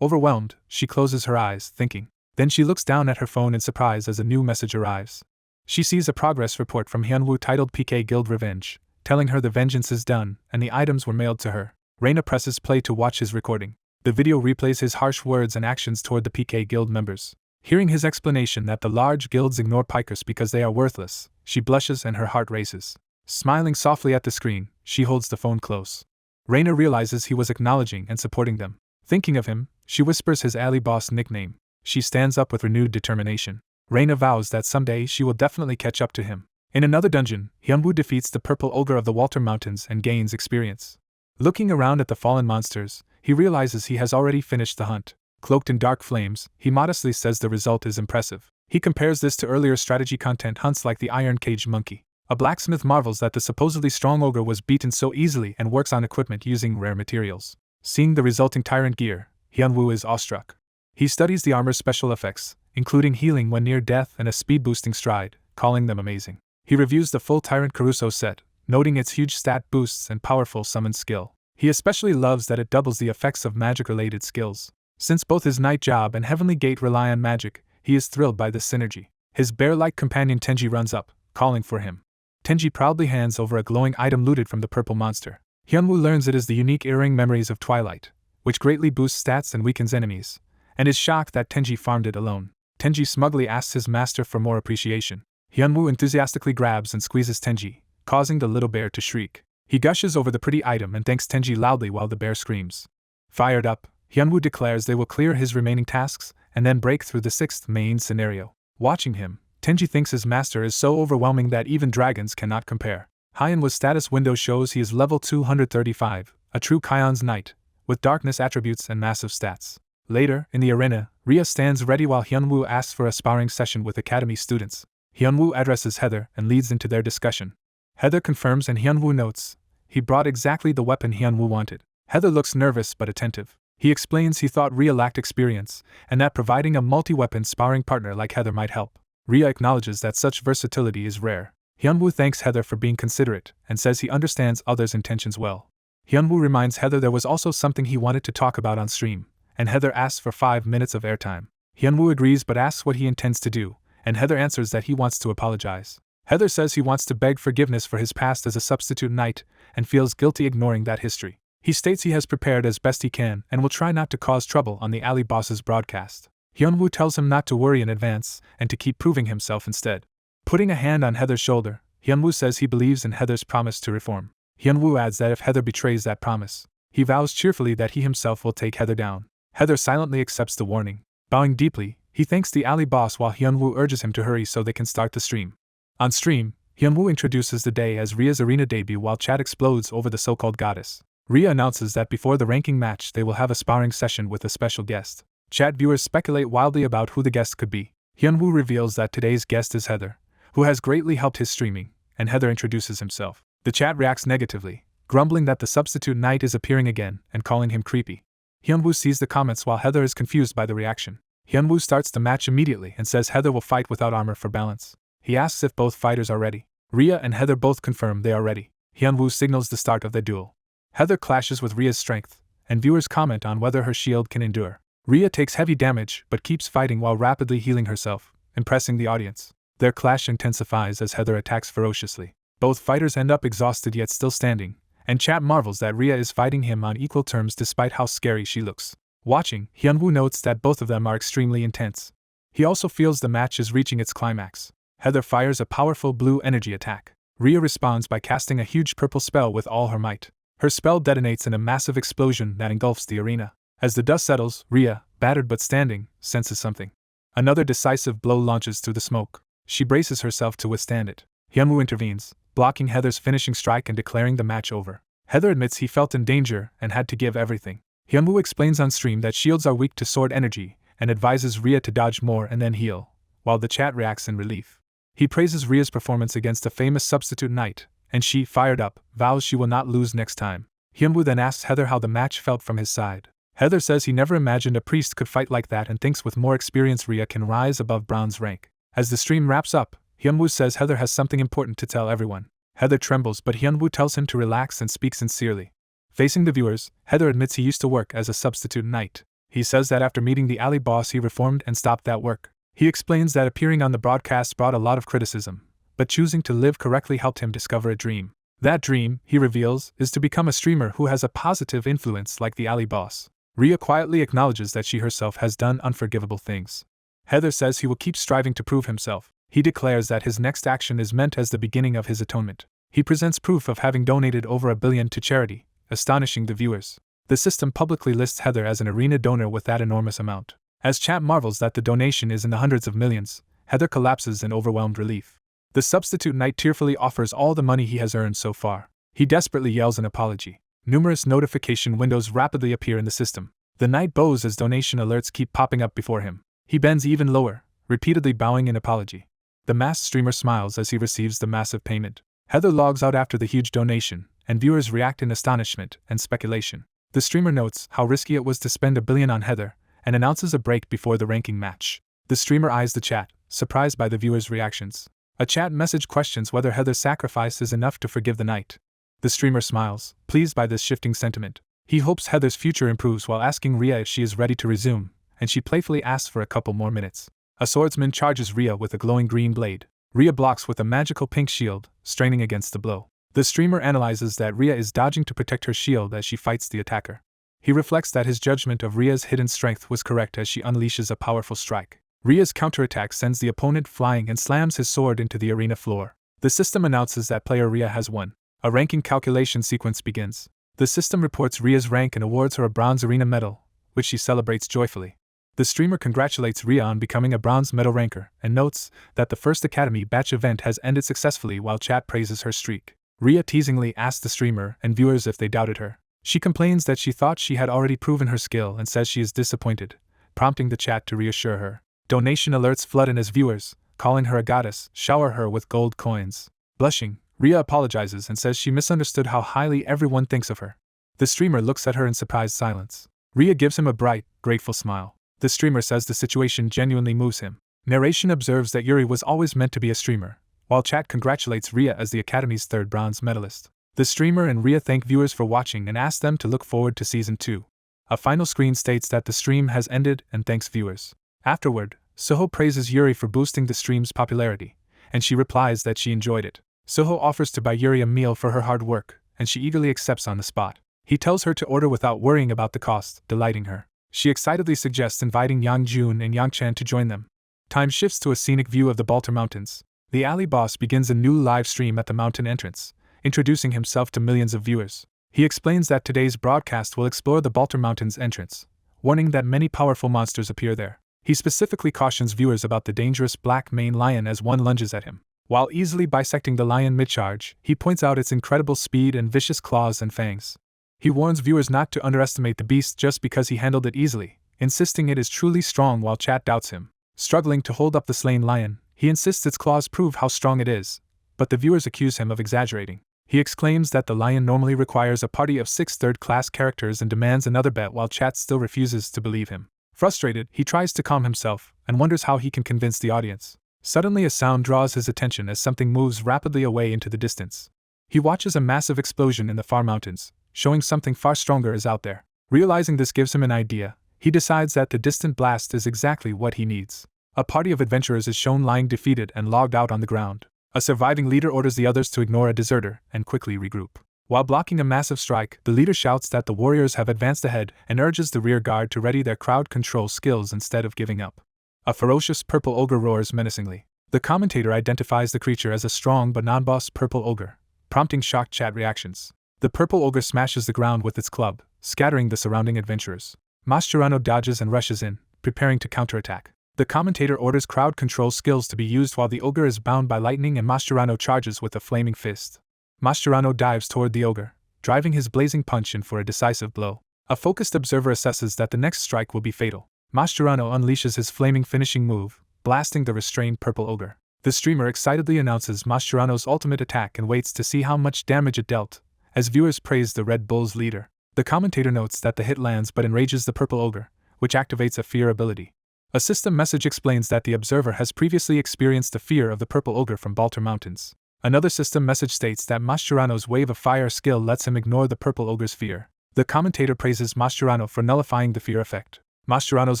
Overwhelmed, she closes her eyes, thinking. Then she looks down at her phone in surprise as a new message arrives. She sees a progress report from Hyunwoo titled PK Guild Revenge, telling her the vengeance is done and the items were mailed to her. Reina presses play to watch his recording. The video replays his harsh words and actions toward the PK Guild members. Hearing his explanation that the large guilds ignore PKers because they are worthless, she blushes and her heart races. Smiling softly at the screen, she holds the phone close. Reina realizes he was acknowledging and supporting them. Thinking of him, she whispers his alley boss nickname. She stands up with renewed determination. Reina vows that someday she will definitely catch up to him. In another dungeon, Hyunwoo defeats the purple ogre of the Walter Mountains and gains experience. Looking around at the fallen monsters, he realizes he has already finished the hunt. Cloaked in dark flames, he modestly says the result is impressive. He compares this to earlier strategy content hunts like the Iron Cage Monkey. A blacksmith marvels that the supposedly strong ogre was beaten so easily and works on equipment using rare materials. Seeing the resulting tyrant gear, Hyunwoo is awestruck. He studies the armor's special effects, including healing when near death and a speed-boosting stride, calling them amazing. He reviews the full Tyrant Caruso set, noting its huge stat boosts and powerful summon skill. He especially loves that it doubles the effects of magic-related skills. Since both his night job and Heavenly Gate rely on magic, he is thrilled by this synergy. His bear-like companion Tenji runs up, calling for him. Tenji proudly hands over a glowing item looted from the purple monster. Hyunwoo learns it is the unique earring Memories of Twilight, which greatly boosts stats and weakens enemies, and is shocked that Tenji farmed it alone. Tenji smugly asks his master for more appreciation. Hyunwoo enthusiastically grabs and squeezes Tenji, causing the little bear to shriek. He gushes over the pretty item and thanks Tenji loudly while the bear screams. Fired up, Hyunwoo declares they will clear his remaining tasks and then break through the sixth main scenario. Watching him, Tenji thinks his master is so overwhelming that even dragons cannot compare. Hyunwoo's status window shows he is level 235, a true Kion's knight, with darkness attributes and massive stats. Later, in the arena, Rhea stands ready while Hyunwoo asks for a sparring session with academy students. Hyunwoo addresses Heather and leads into their discussion. Heather confirms and Hyunwoo notes he brought exactly the weapon Hyunwoo wanted. Heather looks nervous but attentive. He explains he thought Rhea lacked experience, and that providing a multi-weapon sparring partner like Heather might help. Rhea acknowledges that such versatility is rare. Hyunwoo thanks Heather for being considerate, and says he understands others' intentions well. Hyunwoo reminds Heather there was also something he wanted to talk about on stream, and Heather asks for 5 minutes of airtime. Hyunwoo agrees but asks what he intends to do, and Heather answers that he wants to apologize. Heather says he wants to beg forgiveness for his past as a substitute knight, and feels guilty ignoring that history. He states he has prepared as best he can and will try not to cause trouble on the alley boss's broadcast. Hyunwoo tells him not to worry in advance and to keep proving himself instead. Putting a hand on Heather's shoulder, Hyunwoo says he believes in Heather's promise to reform. Hyunwoo adds that if Heather betrays that promise, he vows cheerfully that he himself will take Heather down. Heather silently accepts the warning. Bowing deeply, he thanks the alley boss while Hyunwoo urges him to hurry so they can start the stream. On stream, Hyunwoo introduces the day as Rhea's arena debut while chat explodes over the so-called goddess. Rhea announces that before the ranking match they will have a sparring session with a special guest. Chat viewers speculate wildly about who the guest could be. Hyunwoo reveals that today's guest is Heather, who has greatly helped his streaming, and Heather introduces himself. The chat reacts negatively, grumbling that the substitute knight is appearing again and calling him creepy. Hyunwoo sees the comments while Heather is confused by the reaction. Hyunwoo starts the match immediately and says Heather will fight without armor for balance. He asks if both fighters are ready. Rhea and Heather both confirm they are ready. Hyunwoo signals the start of their duel. Heather clashes with Rhea's strength, and viewers comment on whether her shield can endure. Rhea takes heavy damage but keeps fighting while rapidly healing herself, impressing the audience. Their clash intensifies as Heather attacks ferociously. Both fighters end up exhausted yet still standing, and chat marvels that Rhea is fighting him on equal terms despite how scary she looks. Watching, Hyunwoo notes that both of them are extremely intense. He also feels the match is reaching its climax. Heather fires a powerful blue energy attack. Rhea responds by casting a huge purple spell with all her might. Her spell detonates in a massive explosion that engulfs the arena. As the dust settles, Rhea, battered but standing, senses something. Another decisive blow launches through the smoke. She braces herself to withstand it. Hyunwoo intervenes, blocking Heather's finishing strike and declaring the match over. Heather admits he felt in danger and had to give everything. Hyunwoo explains on stream that shields are weak to sword energy and advises Rhea to dodge more and then heal, while the chat reacts in relief. He praises Rhea's performance against a famous substitute knight, and she, fired up, vows she will not lose next time. Hyunwoo then asks Heather how the match felt from his side. Heather says he never imagined a priest could fight like that and thinks with more experience Rhea can rise above bronze rank. As the stream wraps up, Hyunwoo says Heather has something important to tell everyone. Heather trembles, but Hyunwoo tells him to relax and speak sincerely. Facing the viewers, Heather admits he used to work as a substitute knight. He says that after meeting the alley boss he reformed and stopped that work. He explains that appearing on the broadcast brought a lot of criticism, but choosing to live correctly helped him discover a dream. That dream, he reveals, is to become a streamer who has a positive influence like the alley boss. Rhea quietly acknowledges that she herself has done unforgivable things. Heather says he will keep striving to prove himself. He declares that his next action is meant as the beginning of his atonement. He presents proof of having donated over $1 billion to charity, astonishing the viewers. The system publicly lists Heather as an arena donor with that enormous amount. As chat marvels that the donation is in the hundreds of millions, Heather collapses in overwhelmed relief. The substitute knight tearfully offers all the money he has earned so far. He desperately yells an apology. Numerous notification windows rapidly appear in the system. The knight bows as donation alerts keep popping up before him. He bends even lower, repeatedly bowing in apology. The masked streamer smiles as he receives the massive payment. Heather logs out after the huge donation, and viewers react in astonishment and speculation. The streamer notes how risky it was to spend $1 billion on Heather, and announces a break before the ranking match. The streamer eyes the chat, surprised by the viewers' reactions. A chat message questions whether Heather's sacrifice is enough to forgive the knight. The streamer smiles, pleased by this shifting sentiment. He hopes Heather's future improves while asking Rhea if she is ready to resume, and she playfully asks for a couple more minutes. A swordsman charges Rhea with a glowing green blade. Rhea blocks with a magical pink shield, straining against the blow. The streamer analyzes that Rhea is dodging to protect her shield as she fights the attacker. He reflects that his judgment of Rhea's hidden strength was correct as she unleashes a powerful strike. Rhea's counterattack sends the opponent flying and slams his sword into the arena floor. The system announces that player Rhea has won. A ranking calculation sequence begins. The system reports Rhea's rank and awards her a bronze arena medal, which she celebrates joyfully. The streamer congratulates Rhea on becoming a bronze medal ranker and notes that the first Academy batch event has ended successfully while chat praises her streak. Rhea teasingly asks the streamer and viewers if they doubted her. She complains that she thought she had already proven her skill and says she is disappointed, prompting the chat to reassure her. Donation alerts flood in as viewers, calling her a goddess, shower her with gold coins. Blushing, Rhea apologizes and says she misunderstood how highly everyone thinks of her. The streamer looks at her in surprised silence. Rhea gives him a bright, grateful smile. The streamer says the situation genuinely moves him. Narration observes that Yuri was always meant to be a streamer, while chat congratulates Rhea as the Academy's third bronze medalist. The streamer and Rhea thank viewers for watching and ask them to look forward to Season 2. A final screen states that the stream has ended and thanks viewers. Afterward, Soho praises Yuri for boosting the stream's popularity, and she replies that she enjoyed it. Soho offers to buy Yuri a meal for her hard work, and she eagerly accepts on the spot. He tells her to order without worrying about the cost, delighting her. She excitedly suggests inviting Yang Jun and Yang Chan to join them. Time shifts to a scenic view of the Baltar Mountains. The alley boss begins a new live stream at the mountain entrance, introducing himself to millions of viewers. He explains that today's broadcast will explore the Baltar Mountains entrance, warning that many powerful monsters appear there. He specifically cautions viewers about the dangerous black maned lion as one lunges at him. While easily bisecting the lion mid-charge, he points out its incredible speed and vicious claws and fangs. He warns viewers not to underestimate the beast just because he handled it easily, insisting it is truly strong while chat doubts him. Struggling to hold up the slain lion, he insists its claws prove how strong it is, but the viewers accuse him of exaggerating. He exclaims that the lion normally requires a party of 6 third-class characters and demands another bet while chat still refuses to believe him. Frustrated, he tries to calm himself and wonders how he can convince the audience. Suddenly a sound draws his attention as something moves rapidly away into the distance. He watches a massive explosion in the far mountains, showing something far stronger is out there. Realizing this gives him an idea, he decides that the distant blast is exactly what he needs. A party of adventurers is shown lying defeated and logged out on the ground. A surviving leader orders the others to ignore a deserter and quickly regroup. While blocking a massive strike, the leader shouts that the warriors have advanced ahead and urges the rear guard to ready their crowd control skills instead of giving up. A ferocious purple ogre roars menacingly. The commentator identifies the creature as a strong but non-boss purple ogre, prompting shocked chat reactions. The purple ogre smashes the ground with its club, scattering the surrounding adventurers. Mascherano dodges and rushes in, preparing to counterattack. The commentator orders crowd control skills to be used while the ogre is bound by lightning and Mascherano charges with a flaming fist. Mascherano dives toward the ogre, driving his blazing punch in for a decisive blow. A focused observer assesses that the next strike will be fatal. Mascherano unleashes his flaming finishing move, blasting the restrained purple ogre. The streamer excitedly announces Mascherano's ultimate attack and waits to see how much damage it dealt, as viewers praise the Red Bull's leader. The commentator notes that the hit lands but enrages the purple ogre, which activates a fear ability. A system message explains that the observer has previously experienced the fear of the purple ogre from Baltar Mountains. Another system message states that Mascherano's wave of fire skill lets him ignore the purple ogre's fear. The commentator praises Mascherano for nullifying the fear effect. Mascherano's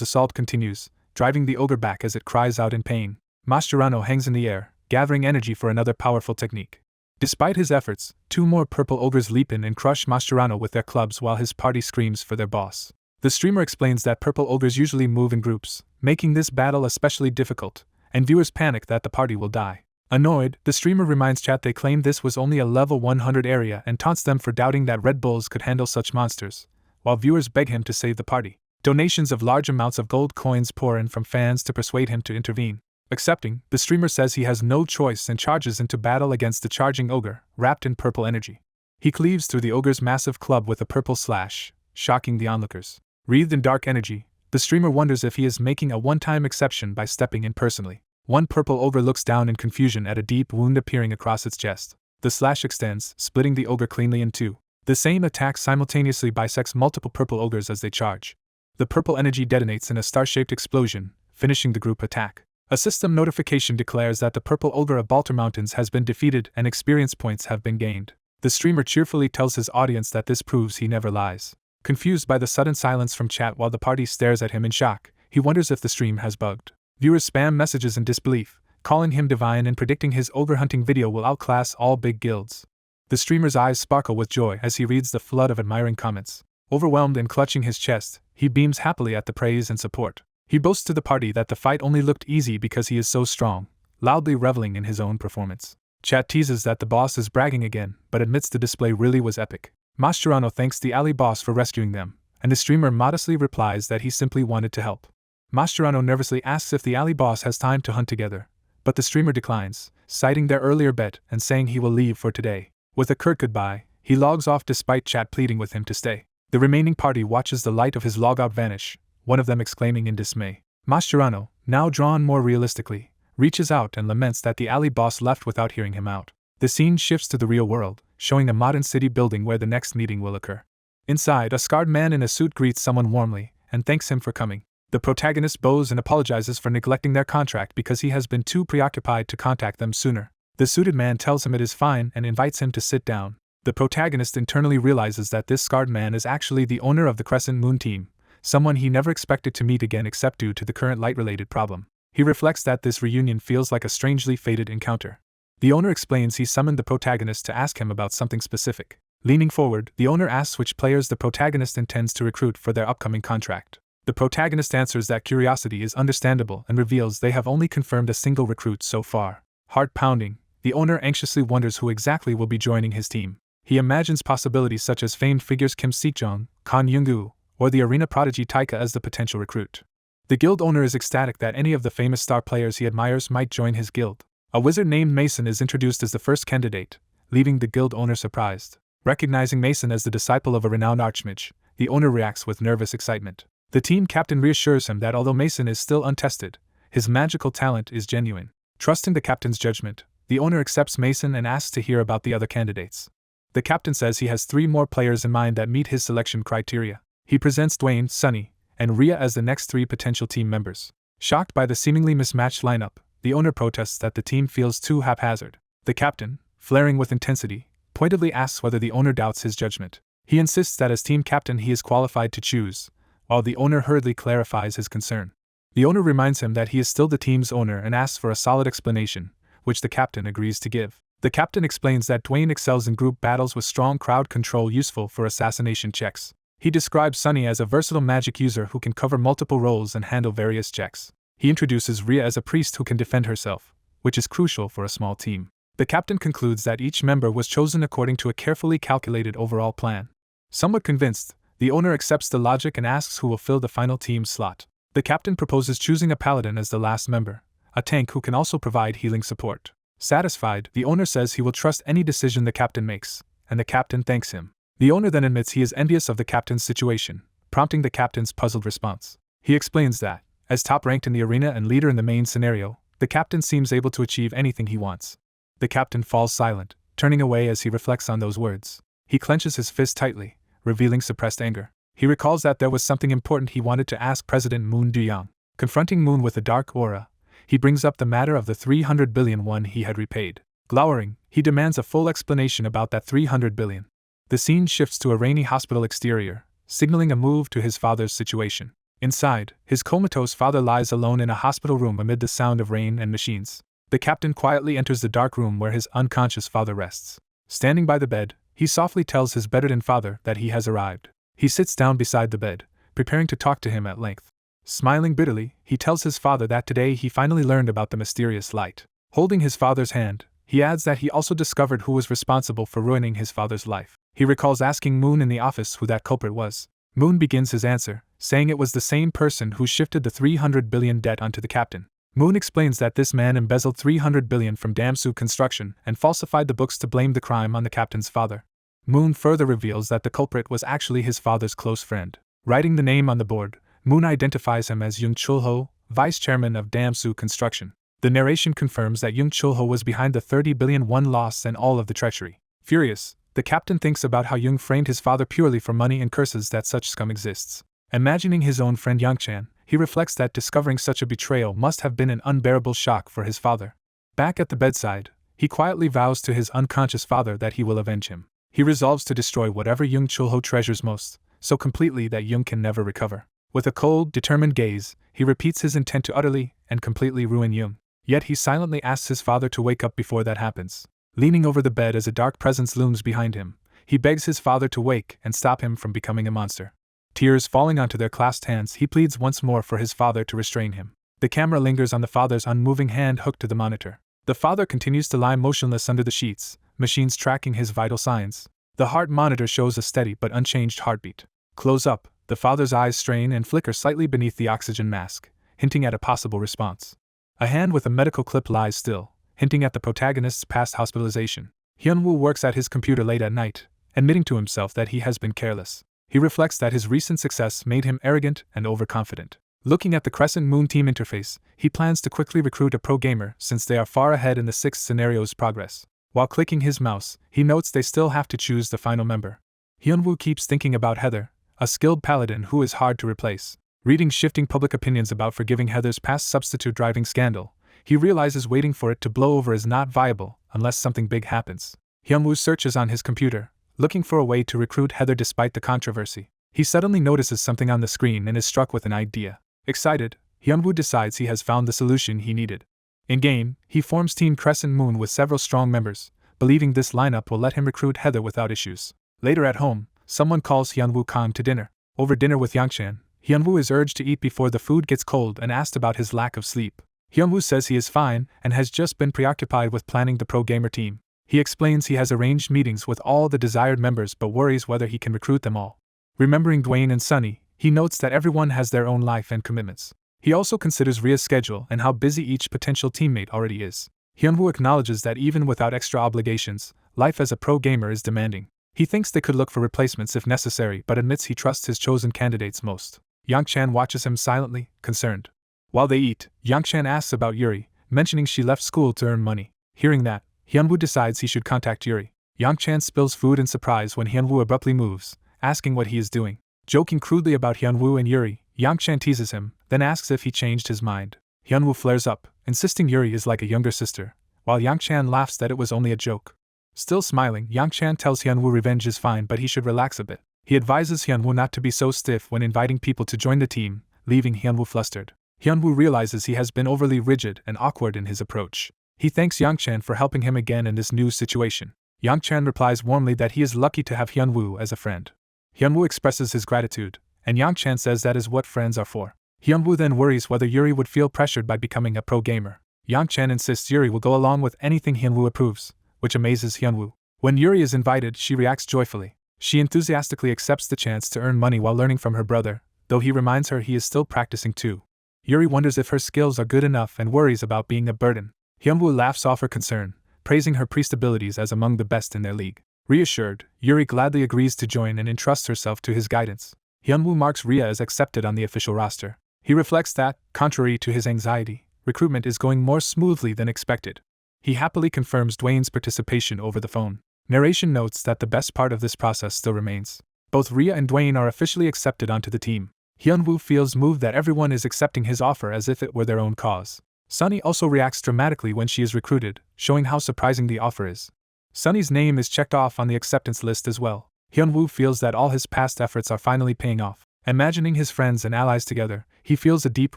assault continues, driving the ogre back as it cries out in pain. Mascherano hangs in the air, gathering energy for another powerful technique. Despite his efforts, 2 more purple ogres leap in and crush Mascherano with their clubs while his party screams for their boss. The streamer explains that purple ogres usually move in groups, making this battle especially difficult, and viewers panic that the party will die. Annoyed, the streamer reminds chat they claim this was only a level 100 area and taunts them for doubting that Red Bulls could handle such monsters, while viewers beg him to save the party. Donations of large amounts of gold coins pour in from fans to persuade him to intervene. Accepting, the streamer says he has no choice and charges into battle against the charging ogre, wrapped in purple energy. He cleaves through the ogre's massive club with a purple slash, shocking the onlookers. Wreathed in dark energy, the streamer wonders if he is making a one-time exception by stepping in personally. One purple ogre looks down in confusion at a deep wound appearing across its chest. The slash extends, splitting the ogre cleanly in two. The same attack simultaneously bisects multiple purple ogres as they charge. The purple energy detonates in a star-shaped explosion, finishing the group attack. A system notification declares that the purple ogre of Baltar Mountains has been defeated and experience points have been gained. The streamer cheerfully tells his audience that this proves he never lies. Confused by the sudden silence from chat while the party stares at him in shock, he wonders if the stream has bugged. Viewers spam messages in disbelief, calling him divine and predicting his ogre hunting video will outclass all big guilds. The streamer's eyes sparkle with joy as he reads the flood of admiring comments. Overwhelmed and clutching his chest, he beams happily at the praise and support. He boasts to the party that the fight only looked easy because he is so strong, loudly reveling in his own performance. Chat teases that the boss is bragging again, but admits the display really was epic. Mascherano thanks the alley boss for rescuing them, and the streamer modestly replies that he simply wanted to help. Mascherano nervously asks if the alley boss has time to hunt together, but the streamer declines, citing their earlier bet and saying he will leave for today. With a curt goodbye, he logs off despite chat pleading with him to stay. The remaining party watches the light of his logout vanish, one of them exclaiming in dismay. Mascherano, now drawn more realistically, reaches out and laments that the alley boss left without hearing him out. The scene shifts to the real world, showing a modern city building where the next meeting will occur. Inside, a scarred man in a suit greets someone warmly and thanks him for coming. The protagonist bows and apologizes for neglecting their contract because he has been too preoccupied to contact them sooner. The suited man tells him it is fine and invites him to sit down. The protagonist internally realizes that this scarred man is actually the owner of the Crescent Moon team, someone he never expected to meet again except due to the current light-related problem. He reflects that this reunion feels like a strangely fated encounter. The owner explains he summoned the protagonist to ask him about something specific. Leaning forward, the owner asks which players the protagonist intends to recruit for their upcoming contract. The protagonist answers that curiosity is understandable and reveals they have only confirmed a single recruit so far. Heart-pounding, the owner anxiously wonders who exactly will be joining his team. He imagines possibilities such as famed figures Kim Seekjong, Kan Young-gu, or the arena prodigy Taika as the potential recruit. The guild owner is ecstatic that any of the famous star players he admires might join his guild. A wizard named Mason is introduced as the first candidate, leaving the guild owner surprised. Recognizing Mason as the disciple of a renowned archmage, the owner reacts with nervous excitement. The team captain reassures him that although Mason is still untested, his magical talent is genuine. Trusting the captain's judgment, the owner accepts Mason and asks to hear about the other candidates. The captain says he has 3 more players in mind that meet his selection criteria. He presents Dwayne, Sunny, and Rhea as the next 3 potential team members. Shocked by the seemingly mismatched lineup, the owner protests that the team feels too haphazard. The captain, flaring with intensity, pointedly asks whether the owner doubts his judgment. He insists that as team captain he is qualified to choose, while the owner hurriedly clarifies his concern. The owner reminds him that he is still the team's owner and asks for a solid explanation, which the captain agrees to give. The captain explains that Dwayne excels in group battles with strong crowd control useful for assassination checks. He describes Sunny as a versatile magic user who can cover multiple roles and handle various checks. He introduces Rhea as a priest who can defend herself, which is crucial for a small team. The captain concludes that each member was chosen according to a carefully calculated overall plan. Somewhat convinced, the owner accepts the logic and asks who will fill the final team slot. The captain proposes choosing a paladin as the last member, a tank who can also provide healing support. Satisfied, the owner says he will trust any decision the captain makes, and the captain thanks him. The owner then admits he is envious of the captain's situation, prompting the captain's puzzled response. He explains that, as top-ranked in the arena and leader in the main scenario, the captain seems able to achieve anything he wants. The captain falls silent, turning away as he reflects on those words. He clenches his fist tightly, revealing suppressed anger. He recalls that there was something important he wanted to ask President Moon Duyang. Confronting Moon with a dark aura, he brings up the matter of the 300 billion won he had repaid. Glowering, he demands a full explanation about that 300 billion. The scene shifts to a rainy hospital exterior, signaling a move to his father's situation. Inside, his comatose father lies alone in a hospital room amid the sound of rain and machines. The captain quietly enters the dark room where his unconscious father rests. Standing by the bed, he softly tells his bedridden father that he has arrived. He sits down beside the bed, preparing to talk to him at length. Smiling bitterly, he tells his father that today he finally learned about the mysterious light. Holding his father's hand, he adds that he also discovered who was responsible for ruining his father's life. He recalls asking Moon in the office who that culprit was. Moon begins his answer, saying it was the same person who shifted the 300 billion debt onto the captain. Moon explains that this man embezzled 300 billion from Damsu Construction and falsified the books to blame the crime on the captain's father. Moon further reveals that the culprit was actually his father's close friend. Writing the name on the board, Moon identifies him as Young Chulho, vice chairman of Damsu Construction. The narration confirms that Young Chulho was behind the 30 billion won loss and all of the treachery. Furious, the captain thinks about how Young framed his father purely for money and curses that such scum exists. Imagining his own friend Yang-chan, he reflects that discovering such a betrayal must have been an unbearable shock for his father. Back at the bedside, he quietly vows to his unconscious father that he will avenge him. He resolves to destroy whatever Young Chulho treasures most, so completely that Young can never recover. With a cold, determined gaze, he repeats his intent to utterly and completely ruin Young. Yet he silently asks his father to wake up before that happens. Leaning over the bed as a dark presence looms behind him, he begs his father to wake and stop him from becoming a monster. Tears falling onto their clasped hands, he pleads once more for his father to restrain him. The camera lingers on the father's unmoving hand hooked to the monitor. The father continues to lie motionless under the sheets, machines tracking his vital signs. The heart monitor shows a steady but unchanged heartbeat. Close up, the father's eyes strain and flicker slightly beneath the oxygen mask, hinting at a possible response. A hand with a medical clip lies still, hinting at the protagonist's past hospitalization. Hyunwoo works at his computer late at night, admitting to himself that he has been careless. He reflects that his recent success made him arrogant and overconfident. Looking at the Crescent Moon team interface, he plans to quickly recruit a pro gamer since they are far ahead in the 6th scenario's progress. While clicking his mouse, he notes they still have to choose the final member. Hyunwoo keeps thinking about Heather, a skilled paladin who is hard to replace. Reading shifting public opinions about forgiving Heather's past substitute driving scandal, he realizes waiting for it to blow over is not viable unless something big happens. Hyunwoo searches on his computer, looking for a way to recruit Heather despite the controversy. He suddenly notices something on the screen and is struck with an idea. Excited, Hyunwoo decides he has found the solution he needed. In-game, he forms Team Crescent Moon with several strong members, believing this lineup will let him recruit Heather without issues. Later at home, someone calls Hyunwoo Kang to dinner. Over dinner with Yang-chan, Hyunwoo is urged to eat before the food gets cold and asked about his lack of sleep. Hyunwoo says he is fine and has just been preoccupied with planning the pro gamer team. He explains he has arranged meetings with all the desired members but worries whether he can recruit them all. Remembering Dwayne and Sunny, he notes that everyone has their own life and commitments. He also considers Rhea's schedule and how busy each potential teammate already is. Hyunwoo acknowledges that even without extra obligations, life as a pro gamer is demanding. He thinks they could look for replacements if necessary but admits he trusts his chosen candidates most. Yang-chan watches him silently, concerned. While they eat, Yang-chan asks about Yuri, mentioning she left school to earn money. Hearing that, Hyunwoo decides he should contact Yuri. Yang-chan spills food in surprise when Hyunwoo abruptly moves, asking what he is doing. Joking crudely about Hyunwoo and Yuri, Yang-chan teases him, then asks if he changed his mind. Hyunwoo flares up, insisting Yuri is like a younger sister, while Yang-chan laughs that it was only a joke. Still smiling, Yang-chan tells Hyunwoo revenge is fine but he should relax a bit. He advises Hyunwoo not to be so stiff when inviting people to join the team, leaving Hyunwoo flustered. Hyunwoo realizes he has been overly rigid and awkward in his approach. He thanks Yang-chan for helping him again in this new situation. Yang-chan replies warmly that he is lucky to have Hyunwoo as a friend. Hyunwoo expresses his gratitude, and Yang-chan says that is what friends are for. Hyunwoo then worries whether Yuri would feel pressured by becoming a pro gamer. Yang-chan insists Yuri will go along with anything Hyunwoo approves, which amazes Hyunwoo. When Yuri is invited, she reacts joyfully. She enthusiastically accepts the chance to earn money while learning from her brother, though he reminds her he is still practicing too. Yuri wonders if her skills are good enough and worries about being a burden. Hyunwoo laughs off her concern, praising her priest abilities as among the best in their league. Reassured, Yuri gladly agrees to join and entrusts herself to his guidance. Hyunwoo marks Rhea as accepted on the official roster. He reflects that, contrary to his anxiety, recruitment is going more smoothly than expected. He happily confirms Dwayne's participation over the phone. Narration notes that the best part of this process still remains. Both Rhea and Dwayne are officially accepted onto the team. Hyunwoo feels moved that everyone is accepting his offer as if it were their own cause. Sunny also reacts dramatically when she is recruited, showing how surprising the offer is. Sunny's name is checked off on the acceptance list as well. Hyunwoo feels that all his past efforts are finally paying off. Imagining his friends and allies together, he feels a deep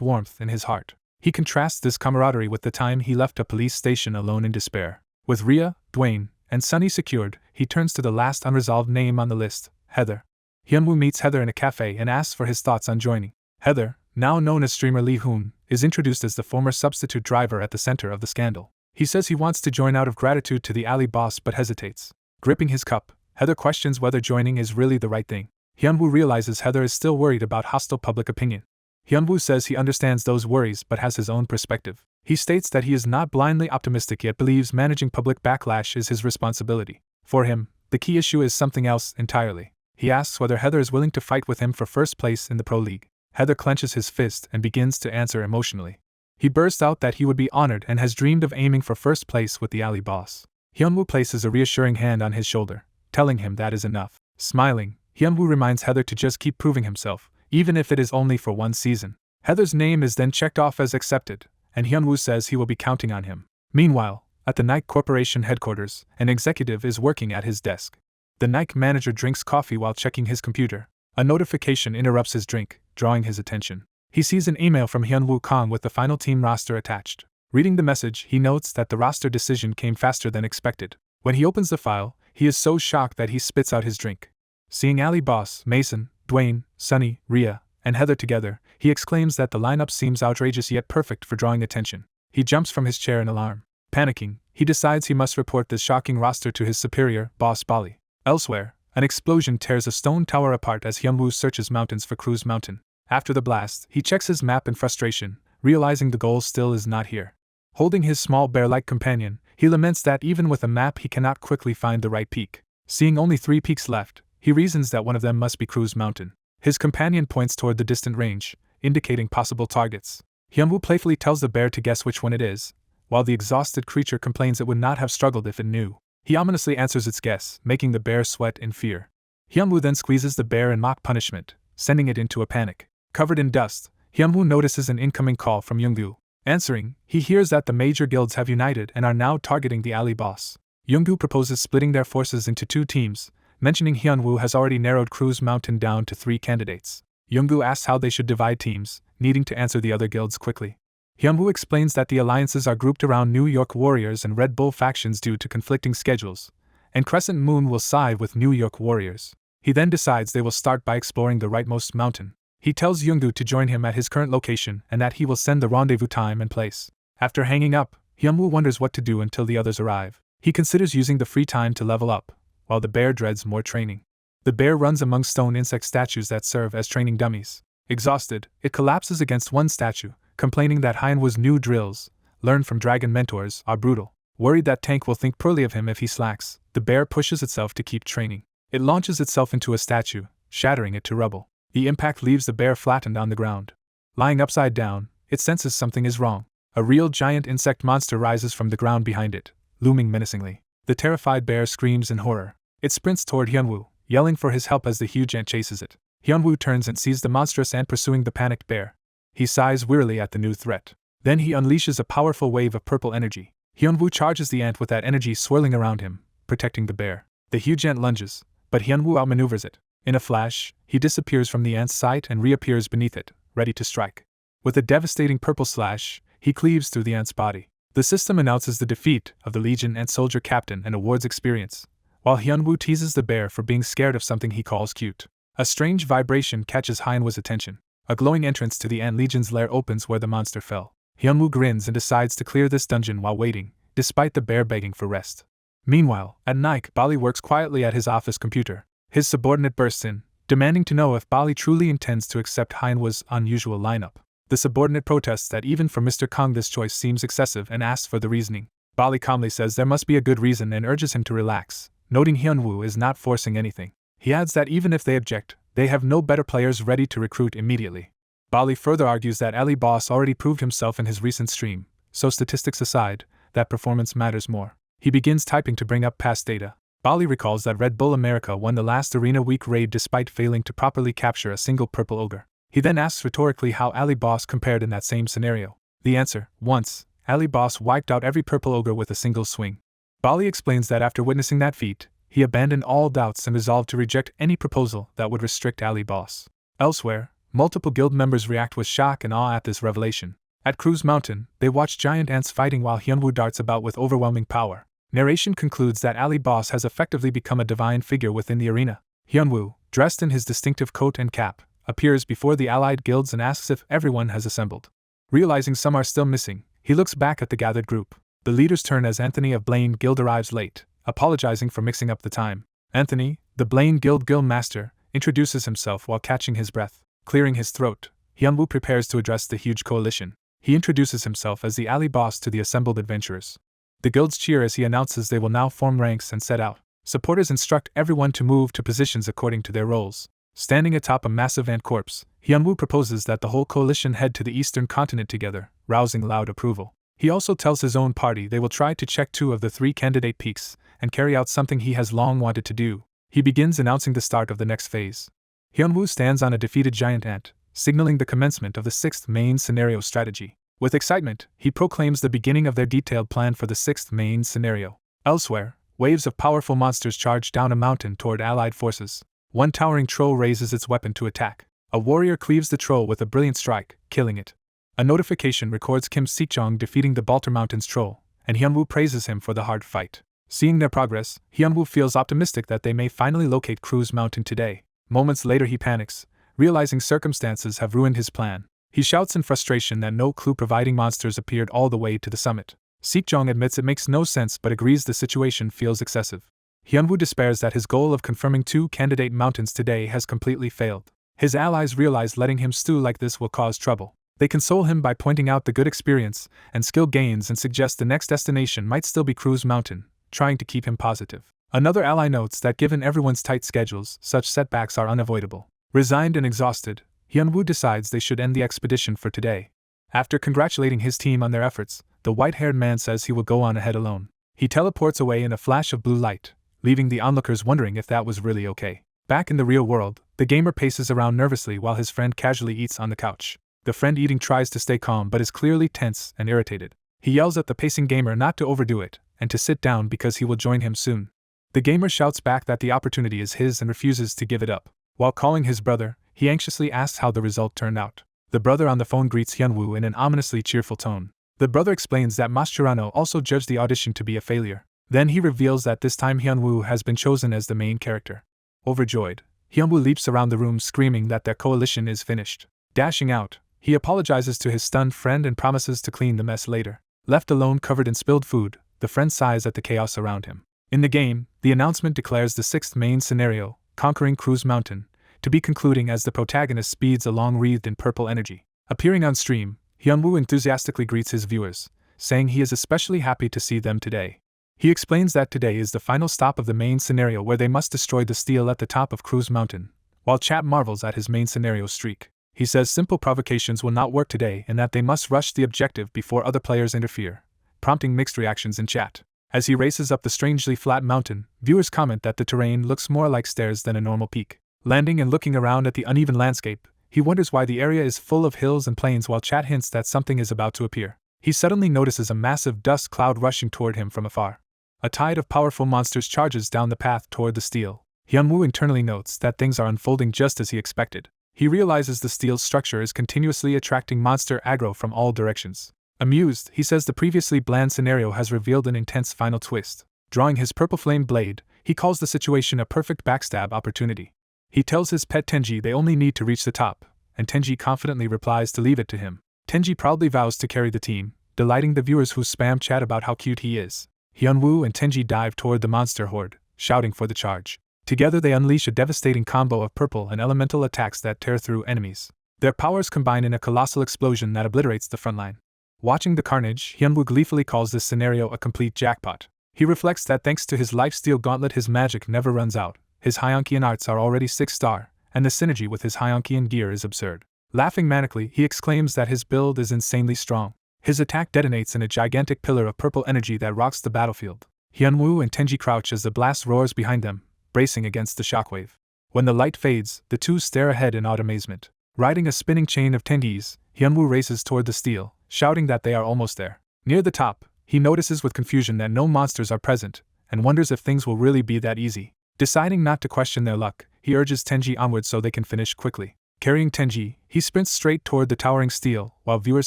warmth in his heart. He contrasts this camaraderie with the time he left a police station alone in despair. With Rhea, Dwayne, and Sunny secured, he turns to the last unresolved name on the list, Heather. Hyunwoo meets Heather in a cafe and asks for his thoughts on joining. Heather, now known as streamer Lee Hoon, is introduced as the former substitute driver at the center of the scandal. He says he wants to join out of gratitude to the alley boss but hesitates. Gripping his cup, Heather questions whether joining is really the right thing. Hyunwoo realizes Heather is still worried about hostile public opinion. Hyunwoo says he understands those worries but has his own perspective. He states that he is not blindly optimistic yet believes managing public backlash is his responsibility. For him, the key issue is something else entirely. He asks whether Heather is willing to fight with him for first place in the pro league. Heather clenches his fist and begins to answer emotionally. He bursts out that he would be honored and has dreamed of aiming for first place with the alley boss. Hyunwoo places a reassuring hand on his shoulder, telling him that is enough. Smiling, Hyunwoo reminds Heather to just keep proving himself, even if it is only for one season. Heather's name is then checked off as accepted, and Hyunwoo says he will be counting on him. Meanwhile, at the Nike Corporation headquarters, an executive is working at his desk. The Nike manager drinks coffee while checking his computer. A notification interrupts his drink, drawing his attention. He sees an email from Hyunwoo Kang with the final team roster attached. Reading the message, he notes that the roster decision came faster than expected. When he opens the file, he is so shocked that he spits out his drink. Seeing alley boss, Mason, Dwayne, Sunny, Rhea, and Heather together, he exclaims that the lineup seems outrageous yet perfect for drawing attention. He jumps from his chair in alarm. Panicking, he decides he must report this shocking roster to his superior, Boss Bali. Elsewhere, an explosion tears a stone tower apart as Hyunwoo searches mountains for Cruise Mountain. After the blast, he checks his map in frustration, realizing the goal still is not here. Holding his small bear-like companion, he laments that even with a map he cannot quickly find the right peak. Seeing only 3 peaks left, he reasons that one of them must be Cruise Mountain. His companion points toward the distant range, indicating possible targets. Hyunwoo playfully tells the bear to guess which one it is, while the exhausted creature complains it would not have struggled if it knew. He ominously answers its guess, making the bear sweat in fear. Hyunwoo then squeezes the bear in mock punishment, sending it into a panic. Covered in dust, Hyunwoo notices an incoming call from Younggu. Answering, he hears that the major guilds have united and are now targeting the alley boss. Younggu proposes splitting their forces into 2 teams, mentioning Hyunwoo has already narrowed Cruise Mountain down to 3 candidates. Younggu asks how they should divide teams, needing to answer the other guilds quickly. Hyunwoo explains that the alliances are grouped around New York Warriors and Red Bull factions due to conflicting schedules, and Crescent Moon will side with New York Warriors. He then decides they will start by exploring the rightmost mountain. He tells Younggu to join him at his current location and that he will send the rendezvous time and place. After hanging up, Hyunwoo wonders what to do until the others arrive. He considers using the free time to level up, while the bear dreads more training. The bear runs among stone insect statues that serve as training dummies. Exhausted, it collapses against one statue, complaining that Hyunwoo's new drills, learned from dragon mentors, are brutal. Worried that Tank will think poorly of him if he slacks, the bear pushes itself to keep training. It launches itself into a statue, shattering it to rubble. The impact leaves the bear flattened on the ground. Lying upside down, it senses something is wrong. A real giant insect monster rises from the ground behind it, looming menacingly. The terrified bear screams in horror. It sprints toward Hyunwoo, yelling for his help as the huge ant chases it. Hyunwoo turns and sees the monstrous ant pursuing the panicked bear. He sighs wearily at the new threat. Then he unleashes a powerful wave of purple energy. Hyunwoo charges the ant with that energy swirling around him, protecting the bear. The huge ant lunges, but Hyunwoo outmaneuvers it. In a flash, he disappears from the ant's sight and reappears beneath it, ready to strike. With a devastating purple slash, he cleaves through the ant's body. The system announces the defeat of the Legion and Soldier Captain and awards experience, while Hyunwoo teases the bear for being scared of something he calls cute. A strange vibration catches Hyunwoo's attention. A glowing entrance to the Ant Legion's lair opens where the monster fell. Hyunwoo grins and decides to clear this dungeon while waiting, despite the bear begging for rest. Meanwhile, at night, Bali works quietly at his office computer. His subordinate bursts in, demanding to know if Bali truly intends to accept Hyunwoo's unusual lineup. The subordinate protests that even for Mr. Kong this choice seems excessive and asks for the reasoning. Bali calmly says there must be a good reason and urges him to relax, noting Hyunwoo is not forcing anything. He adds that even if they object, they have no better players ready to recruit immediately. Bali further argues that Ali Boss already proved himself in his recent stream, so statistics aside, that performance matters more. He begins typing to bring up past data. Bali recalls that Red Bull America won the last Arena Week raid despite failing to properly capture a single purple ogre. He then asks rhetorically how Ali Boss compared in that same scenario. The answer, once, Ali Boss wiped out every purple ogre with a single swing. Bali explains that after witnessing that feat, he abandoned all doubts and resolved to reject any proposal that would restrict Ali Boss. Elsewhere, multiple guild members react with shock and awe at this revelation. At Cruise Mountain, they watch giant ants fighting while Hyunwoo darts about with overwhelming power. Narration concludes that Ali Boss has effectively become a divine figure within the arena. Hyunwoo, dressed in his distinctive coat and cap, appears before the allied guilds and asks if everyone has assembled. Realizing some are still missing, he looks back at the gathered group. The leaders turn as Anthony of Blaine Guild arrives late, apologizing for mixing up the time. Anthony, the Blaine Guild Guildmaster, introduces himself while catching his breath. Clearing his throat, Hyunwoo prepares to address the huge coalition. He introduces himself as the Ali Boss to the assembled adventurers. The guilds cheer as he announces they will now form ranks and set out. Supporters instruct everyone to move to positions according to their roles. Standing atop a massive ant corpse, Hyunwoo proposes that the whole coalition head to the eastern continent together, rousing loud approval. He also tells his own party they will try to check 2 of the 3 candidate peaks and carry out something he has long wanted to do. He begins announcing the start of the next phase. Hyunwoo stands on a defeated giant ant, signaling the commencement of the 6th main scenario strategy. With excitement, he proclaims the beginning of their detailed plan for the 6th main scenario. Elsewhere, waves of powerful monsters charge down a mountain toward allied forces. One towering troll raises its weapon to attack. A warrior cleaves the troll with a brilliant strike, killing it. A notification records Kim Seechong defeating the Balter Mountains troll, and Hyunwoo praises him for the hard fight. Seeing their progress, Hyunwoo feels optimistic that they may finally locate Cruise Mountain today. Moments later he panics, realizing circumstances have ruined his plan. He shouts in frustration that no clue-providing monsters appeared all the way to the summit. Seechong admits it makes no sense but agrees the situation feels excessive. Hyunwoo despairs that his goal of confirming 2 candidate mountains today has completely failed. His allies realize letting him stew like this will cause trouble. They console him by pointing out the good experience and skill gains and suggest the next destination might still be Cruise Mountain, trying to keep him positive. Another ally notes that given everyone's tight schedules, such setbacks are unavoidable. Resigned and exhausted, Hyunwoo decides they should end the expedition for today. After congratulating his team on their efforts, the white-haired man says he will go on ahead alone. He teleports away in a flash of blue light, leaving the onlookers wondering if that was really okay. Back in the real world, the gamer paces around nervously while his friend casually eats on the couch. The friend eating tries to stay calm but is clearly tense and irritated. He yells at the pacing gamer not to overdo it, and to sit down because he will join him soon. The gamer shouts back that the opportunity is his and refuses to give it up. While calling his brother, he anxiously asks how the result turned out. The brother on the phone greets Hyunwoo in an ominously cheerful tone. The brother explains that Mascherano also judged the audition to be a failure. Then he reveals that this time Hyunwoo has been chosen as the main character. Overjoyed, Hyunwoo leaps around the room screaming that their coalition is finished. Dashing out, he apologizes to his stunned friend and promises to clean the mess later. Left alone covered in spilled food, the friend sighs at the chaos around him. In the game, the announcement declares the 6th main scenario, Conquering Cruise Mountain, to be concluding as the protagonist speeds along wreathed in purple energy. Appearing on stream, Hyunwoo enthusiastically greets his viewers, saying he is especially happy to see them today. He explains that today is the final stop of the main scenario where they must destroy the steel at the top of Cruise Mountain, while chat marvels at his main scenario streak. He says simple provocations will not work today and that they must rush the objective before other players interfere, prompting mixed reactions in chat. As he races up the strangely flat mountain, viewers comment that the terrain looks more like stairs than a normal peak. Landing and looking around at the uneven landscape, he wonders why the area is full of hills and plains while chat hints that something is about to appear. He suddenly notices a massive dust cloud rushing toward him from afar. A tide of powerful monsters charges down the path toward the steel. Hyunwoo internally notes that things are unfolding just as he expected. He realizes the steel's structure is continuously attracting monster aggro from all directions. Amused, he says the previously bland scenario has revealed an intense final twist. Drawing his purple flame blade, he calls the situation a perfect backstab opportunity. He tells his pet Tenji they only need to reach the top, and Tenji confidently replies to leave it to him. Tenji proudly vows to carry the team, delighting the viewers who spam chat about how cute he is. Hyunwoo and Tenji dive toward the monster horde, shouting for the charge. Together they unleash a devastating combo of purple and elemental attacks that tear through enemies. Their powers combine in a colossal explosion that obliterates the front line. Watching the carnage, Hyunwoo gleefully calls this scenario a complete jackpot. He reflects that thanks to his lifesteal gauntlet his magic never runs out, his Hyeonkian arts are already 6-star, and the synergy with his Hyeonkian gear is absurd. Laughing manically, he exclaims that his build is insanely strong. His attack detonates in a gigantic pillar of purple energy that rocks the battlefield. Hyunwoo and Tenji crouch as the blast roars behind them, bracing against the shockwave. When the light fades, the two stare ahead in odd amazement. Riding a spinning chain of tendies, Hyunwoo races toward the steel, shouting that they are almost there. Near the top, he notices with confusion that no monsters are present, and wonders if things will really be that easy. Deciding not to question their luck, he urges Tenji onward so they can finish quickly. Carrying Tenji, he sprints straight toward the towering steel, while viewers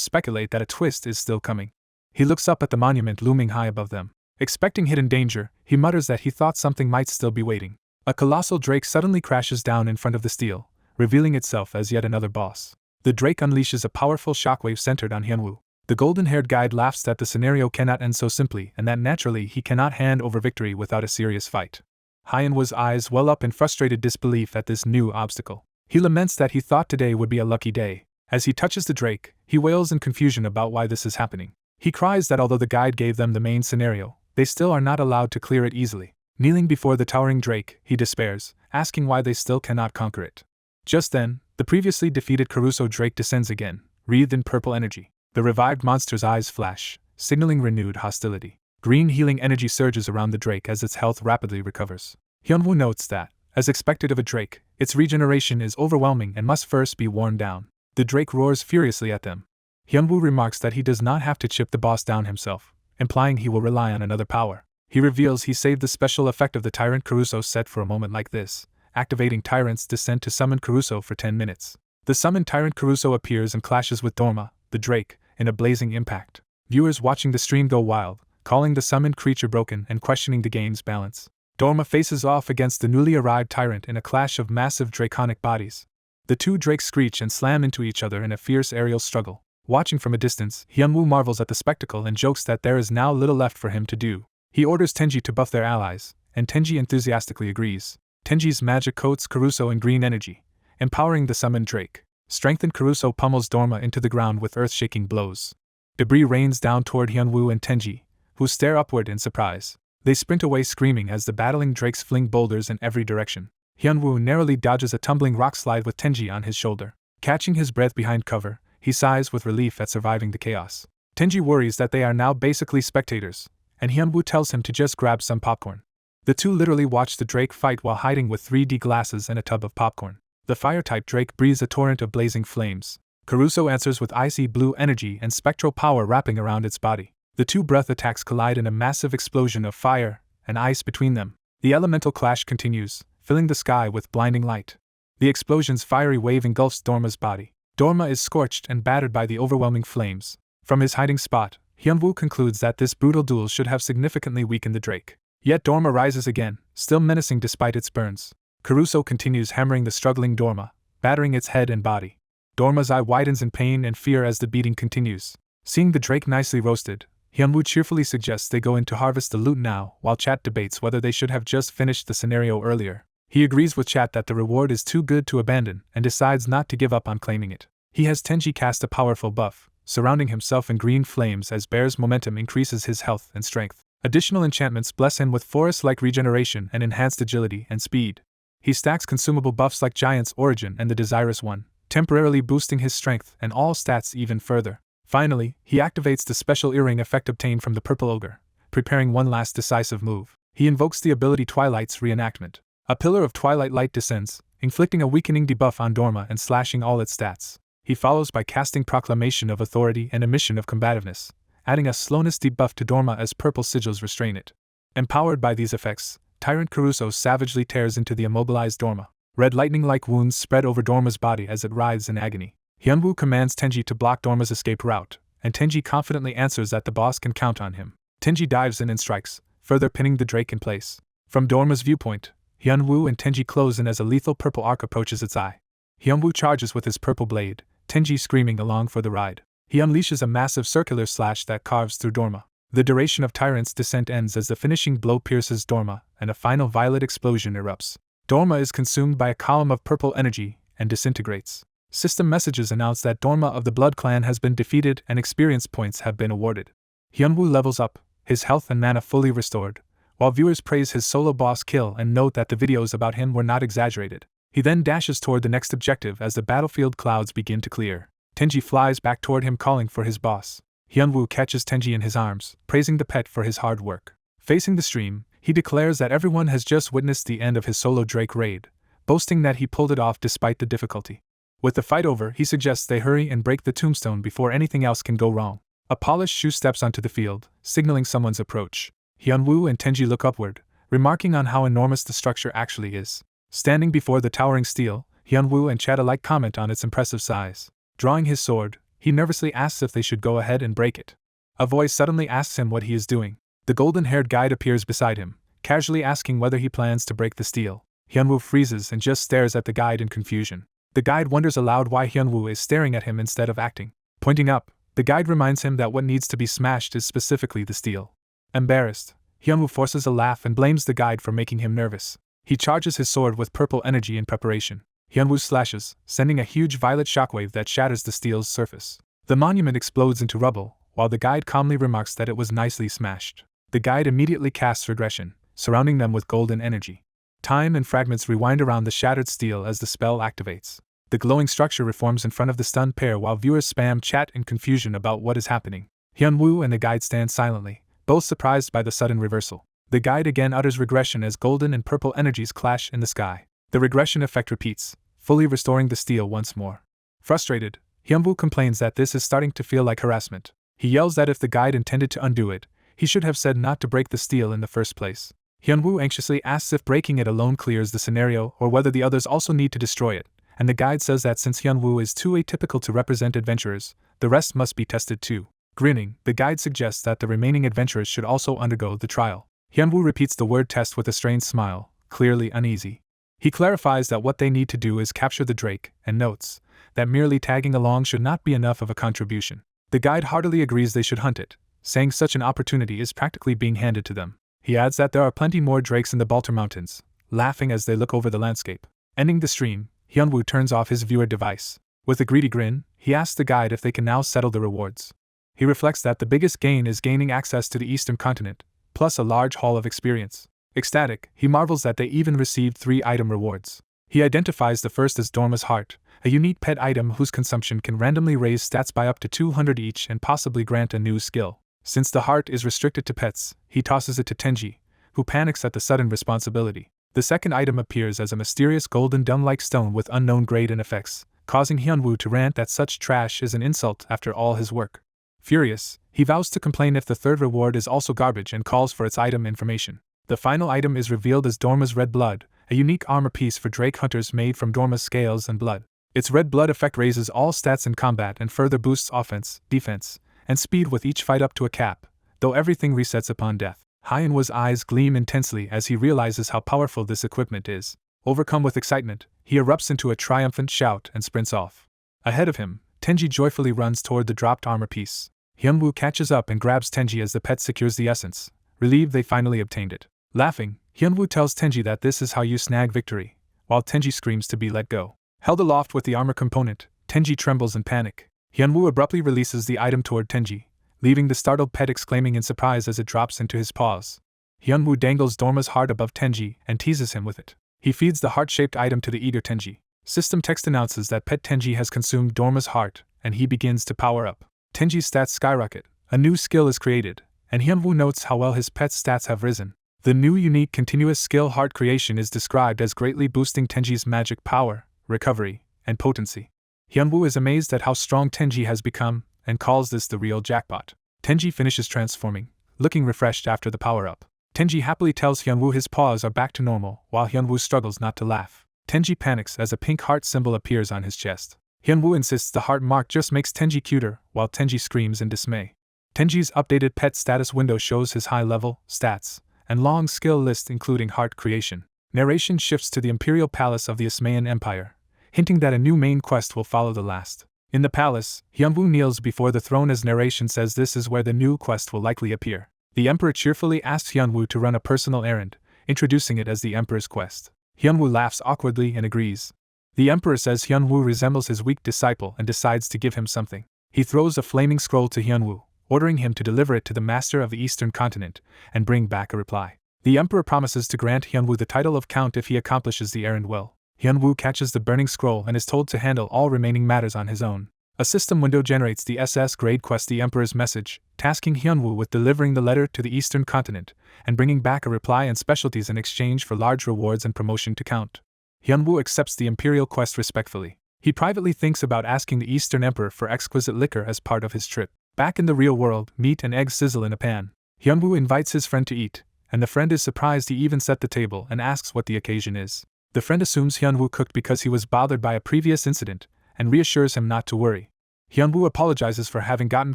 speculate that a twist is still coming. He looks up at the monument looming high above them. Expecting hidden danger, he mutters that he thought something might still be waiting. A colossal drake suddenly crashes down in front of the steel, revealing itself as yet another boss. The drake unleashes a powerful shockwave centered on Hyunwoo. The golden-haired guide laughs that the scenario cannot end so simply and that naturally he cannot hand over victory without a serious fight. Hyunwoo's eyes well up in frustrated disbelief at this new obstacle. He laments that he thought today would be a lucky day. As he touches the drake, he wails in confusion about why this is happening. He cries that although the guide gave them the main scenario, they still are not allowed to clear it easily. Kneeling before the towering drake, he despairs, asking why they still cannot conquer it. Just then, the previously defeated Caruso drake descends again, wreathed in purple energy. The revived monster's eyes flash, signaling renewed hostility. Green healing energy surges around the drake as its health rapidly recovers. Hyunwoo notes that, as expected of a drake, its regeneration is overwhelming and must first be worn down. The drake roars furiously at them. Hyunwoo remarks that he does not have to chip the boss down himself, implying he will rely on another power. He reveals he saved the special effect of the Tyrant Caruso set for a moment like this, activating Tyrant's Descent to summon Caruso for 10 minutes. The summoned Tyrant Caruso appears and clashes with Dorma, the drake, in a blazing impact. Viewers watching the stream go wild, calling the summoned creature broken and questioning the game's balance. Dorma faces off against the newly arrived tyrant in a clash of massive draconic bodies. The two drakes screech and slam into each other in a fierce aerial struggle. Watching from a distance, Hyunwoo marvels at the spectacle and jokes that there is now little left for him to do. He orders Tenji to buff their allies, and Tenji enthusiastically agrees. Tenji's magic coats Caruso in green energy, empowering the summoned drake. Strengthened Caruso pummels Dorma into the ground with earth-shaking blows. Debris rains down toward Hyunwoo and Tenji, who stare upward in surprise. They sprint away screaming as the battling drakes fling boulders in every direction. Hyunwoo narrowly dodges a tumbling rock slide with Tenji on his shoulder. Catching his breath behind cover, he sighs with relief at surviving the chaos. Tenji worries that they are now basically spectators, and Hyunwoo tells him to just grab some popcorn. The two literally watch the drake fight while hiding with 3D glasses and a tub of popcorn. The fire-type drake breathes a torrent of blazing flames. Caruso answers with icy blue energy and spectral power wrapping around its body. The two breath attacks collide in a massive explosion of fire and ice between them. The elemental clash continues, filling the sky with blinding light. The explosion's fiery wave engulfs Dorma's body. Dorma is scorched and battered by the overwhelming flames. From his hiding spot, Hyunwoo concludes that this brutal duel should have significantly weakened the drake. Yet Dorma rises again, still menacing despite its burns. Caruso continues hammering the struggling Dorma, battering its head and body. Dorma's eye widens in pain and fear as the beating continues. Seeing the drake nicely roasted, Hyunwoo cheerfully suggests they go in to harvest the loot now, while Chat debates whether they should have just finished the scenario earlier. He agrees with Chat that the reward is too good to abandon and decides not to give up on claiming it. He has Tenji cast a powerful buff, surrounding himself in green flames as Bear's momentum increases his health and strength. Additional enchantments bless him with forest-like regeneration and enhanced agility and speed. He stacks consumable buffs like Giant's Origin and the Desirous One, temporarily boosting his strength and all stats even further. Finally, he activates the special earring effect obtained from the Purple Ogre, preparing one last decisive move. He invokes the ability Twilight's Reenactment. A pillar of twilight light descends, inflicting a weakening debuff on Dorma and slashing all its stats. He follows by casting Proclamation of Authority and Emission of Combativeness, adding a slowness debuff to Dorma as purple sigils restrain it. Empowered by these effects, Tyrant Caruso savagely tears into the immobilized Dorma. Red lightning-like wounds spread over Dorma's body as it writhes in agony. Hyunwoo commands Tenji to block Dorma's escape route, and Tenji confidently answers that the boss can count on him. Tenji dives in and strikes, further pinning the Drake in place. From Dorma's viewpoint, Hyunwoo and Tenji close in as a lethal purple arc approaches its eye. Hyunwoo charges with his purple blade, Tenji screaming along for the ride. He unleashes a massive circular slash that carves through Dorma. The duration of Tyrant's descent ends as the finishing blow pierces Dorma, and a final violet explosion erupts. Dorma is consumed by a column of purple energy and disintegrates. System messages announce that Dorma of the Blood Clan has been defeated and experience points have been awarded. Hyunwoo levels up, his health and mana fully restored, while viewers praise his solo boss kill and note that the videos about him were not exaggerated. He then dashes toward the next objective as the battlefield clouds begin to clear. Tenji flies back toward him calling for his boss. Hyunwoo catches Tenji in his arms, praising the pet for his hard work. Facing the stream, he declares that everyone has just witnessed the end of his solo Drake raid, boasting that he pulled it off despite the difficulty. With the fight over, he suggests they hurry and break the tombstone before anything else can go wrong. A polished shoe steps onto the field, signaling someone's approach. Hyunwoo and Tenji look upward, remarking on how enormous the structure actually is. Standing before the towering steel, Hyunwoo and Chad alike comment on its impressive size. Drawing his sword, he nervously asks if they should go ahead and break it. A voice suddenly asks him what he is doing. The golden-haired guide appears beside him, casually asking whether he plans to break the steel. Hyunwoo freezes and just stares at the guide in confusion. The guide wonders aloud why Hyunwoo is staring at him instead of acting. Pointing up, the guide reminds him that what needs to be smashed is specifically the steel. Embarrassed, Hyunwoo forces a laugh and blames the guide for making him nervous. He charges his sword with purple energy in preparation. Hyunwoo slashes, sending a huge violet shockwave that shatters the steel's surface. The monument explodes into rubble, while the guide calmly remarks that it was nicely smashed. The guide immediately casts regression, surrounding them with golden energy. Time and fragments rewind around the shattered steel as the spell activates. The glowing structure reforms in front of the stunned pair while viewers spam chat in confusion about what is happening. Hyunwoo and the guide stand silently, both surprised by the sudden reversal. The guide again utters regression as golden and purple energies clash in the sky. The regression effect repeats, fully restoring the steel once more. Frustrated, Hyunwoo complains that this is starting to feel like harassment. He yells that if the guide intended to undo it, he should have said not to break the steel in the first place. Hyunwoo anxiously asks if breaking it alone clears the scenario or whether the others also need to destroy it, and the guide says that since Hyunwoo is too atypical to represent adventurers, the rest must be tested too. Grinning, the guide suggests that the remaining adventurers should also undergo the trial. Hyunwoo repeats the word test with a strained smile, clearly uneasy. He clarifies that what they need to do is capture the Drake, and notes that merely tagging along should not be enough of a contribution. The guide heartily agrees they should hunt it, saying such an opportunity is practically being handed to them. He adds that there are plenty more drakes in the Baltar Mountains, laughing as they look over the landscape. Ending the stream, Hyunwoo turns off his viewer device. With a greedy grin, he asks the guide if they can now settle the rewards. He reflects that the biggest gain is gaining access to the Eastern Continent, plus a large haul of experience. Ecstatic, he marvels that they even received 3 item rewards. He identifies the first as Dorma's Heart, a unique pet item whose consumption can randomly raise stats by up to 200 each and possibly grant a new skill. Since the heart is restricted to pets, he tosses it to Tenji, who panics at the sudden responsibility. The second item appears as a mysterious golden dome-like stone with unknown grade and effects, causing Hyunwoo to rant that such trash is an insult after all his work. Furious, he vows to complain if the third reward is also garbage and calls for its item information. The final item is revealed as Dorma's Red Blood, a unique armor piece for Drake hunters made from Dorma's scales and blood. Its red blood effect raises all stats in combat and further boosts offense, defense, and speed with each fight up to a cap, though everything resets upon death. Hyunwoo's eyes gleam intensely as he realizes how powerful this equipment is. Overcome with excitement, he erupts into a triumphant shout and sprints off. Ahead of him, Tenji joyfully runs toward the dropped armor piece. Hyunwoo catches up and grabs Tenji as the pet secures the essence, relieved they finally obtained it. Laughing, Hyunwoo tells Tenji that this is how you snag victory, while Tenji screams to be let go. Held aloft with the armor component, Tenji trembles in panic. Hyunwoo abruptly releases the item toward Tenji, leaving the startled pet exclaiming in surprise as it drops into his paws. Hyunwoo dangles Dorma's heart above Tenji and teases him with it. He feeds the heart-shaped item to the eager Tenji. System text announces that pet Tenji has consumed Dorma's heart, and he begins to power up. Tenji's stats skyrocket, a new skill is created, and Hyunwoo notes how well his pet's stats have risen. The new unique continuous skill heart creation is described as greatly boosting Tenji's magic power, recovery, and potency. Hyunwoo is amazed at how strong Tenji has become, and calls this the real jackpot. Tenji finishes transforming, looking refreshed after the power-up. Tenji happily tells Hyunwoo his paws are back to normal, while Hyunwoo struggles not to laugh. Tenji panics as a pink heart symbol appears on his chest. Hyunwoo insists the heart mark just makes Tenji cuter, while Tenji screams in dismay. Tenji's updated pet status window shows his high-level stats and long skill list including heart creation. Narration shifts to the Imperial Palace of the Ismaean Empire, hinting that a new main quest will follow the last. In the palace, Hyunwoo kneels before the throne as narration says this is where the new quest will likely appear. The Emperor cheerfully asks Hyunwoo to run a personal errand, introducing it as the Emperor's quest. Hyunwoo laughs awkwardly and agrees. The Emperor says Hyunwoo resembles his weak disciple and decides to give him something. He throws a flaming scroll to Hyunwoo, ordering him to deliver it to the master of the Eastern Continent and bring back a reply. The Emperor promises to grant Hyunwoo the title of Count if he accomplishes the errand well. Hyunwoo catches the burning scroll and is told to handle all remaining matters on his own. A system window generates the SS-grade quest The Emperor's Message, tasking Hyunwoo with delivering the letter to the Eastern Continent and bringing back a reply and specialties in exchange for large rewards and promotion to Count. Hyunwoo accepts the Imperial quest respectfully. He privately thinks about asking the Eastern Emperor for exquisite liquor as part of his trip. Back in the real world, meat and eggs sizzle in a pan. Hyunwoo invites his friend to eat, and the friend is surprised he even set the table and asks what the occasion is. The friend assumes Hyunwoo cooked because he was bothered by a previous incident and reassures him not to worry. Hyunwoo apologizes for having gotten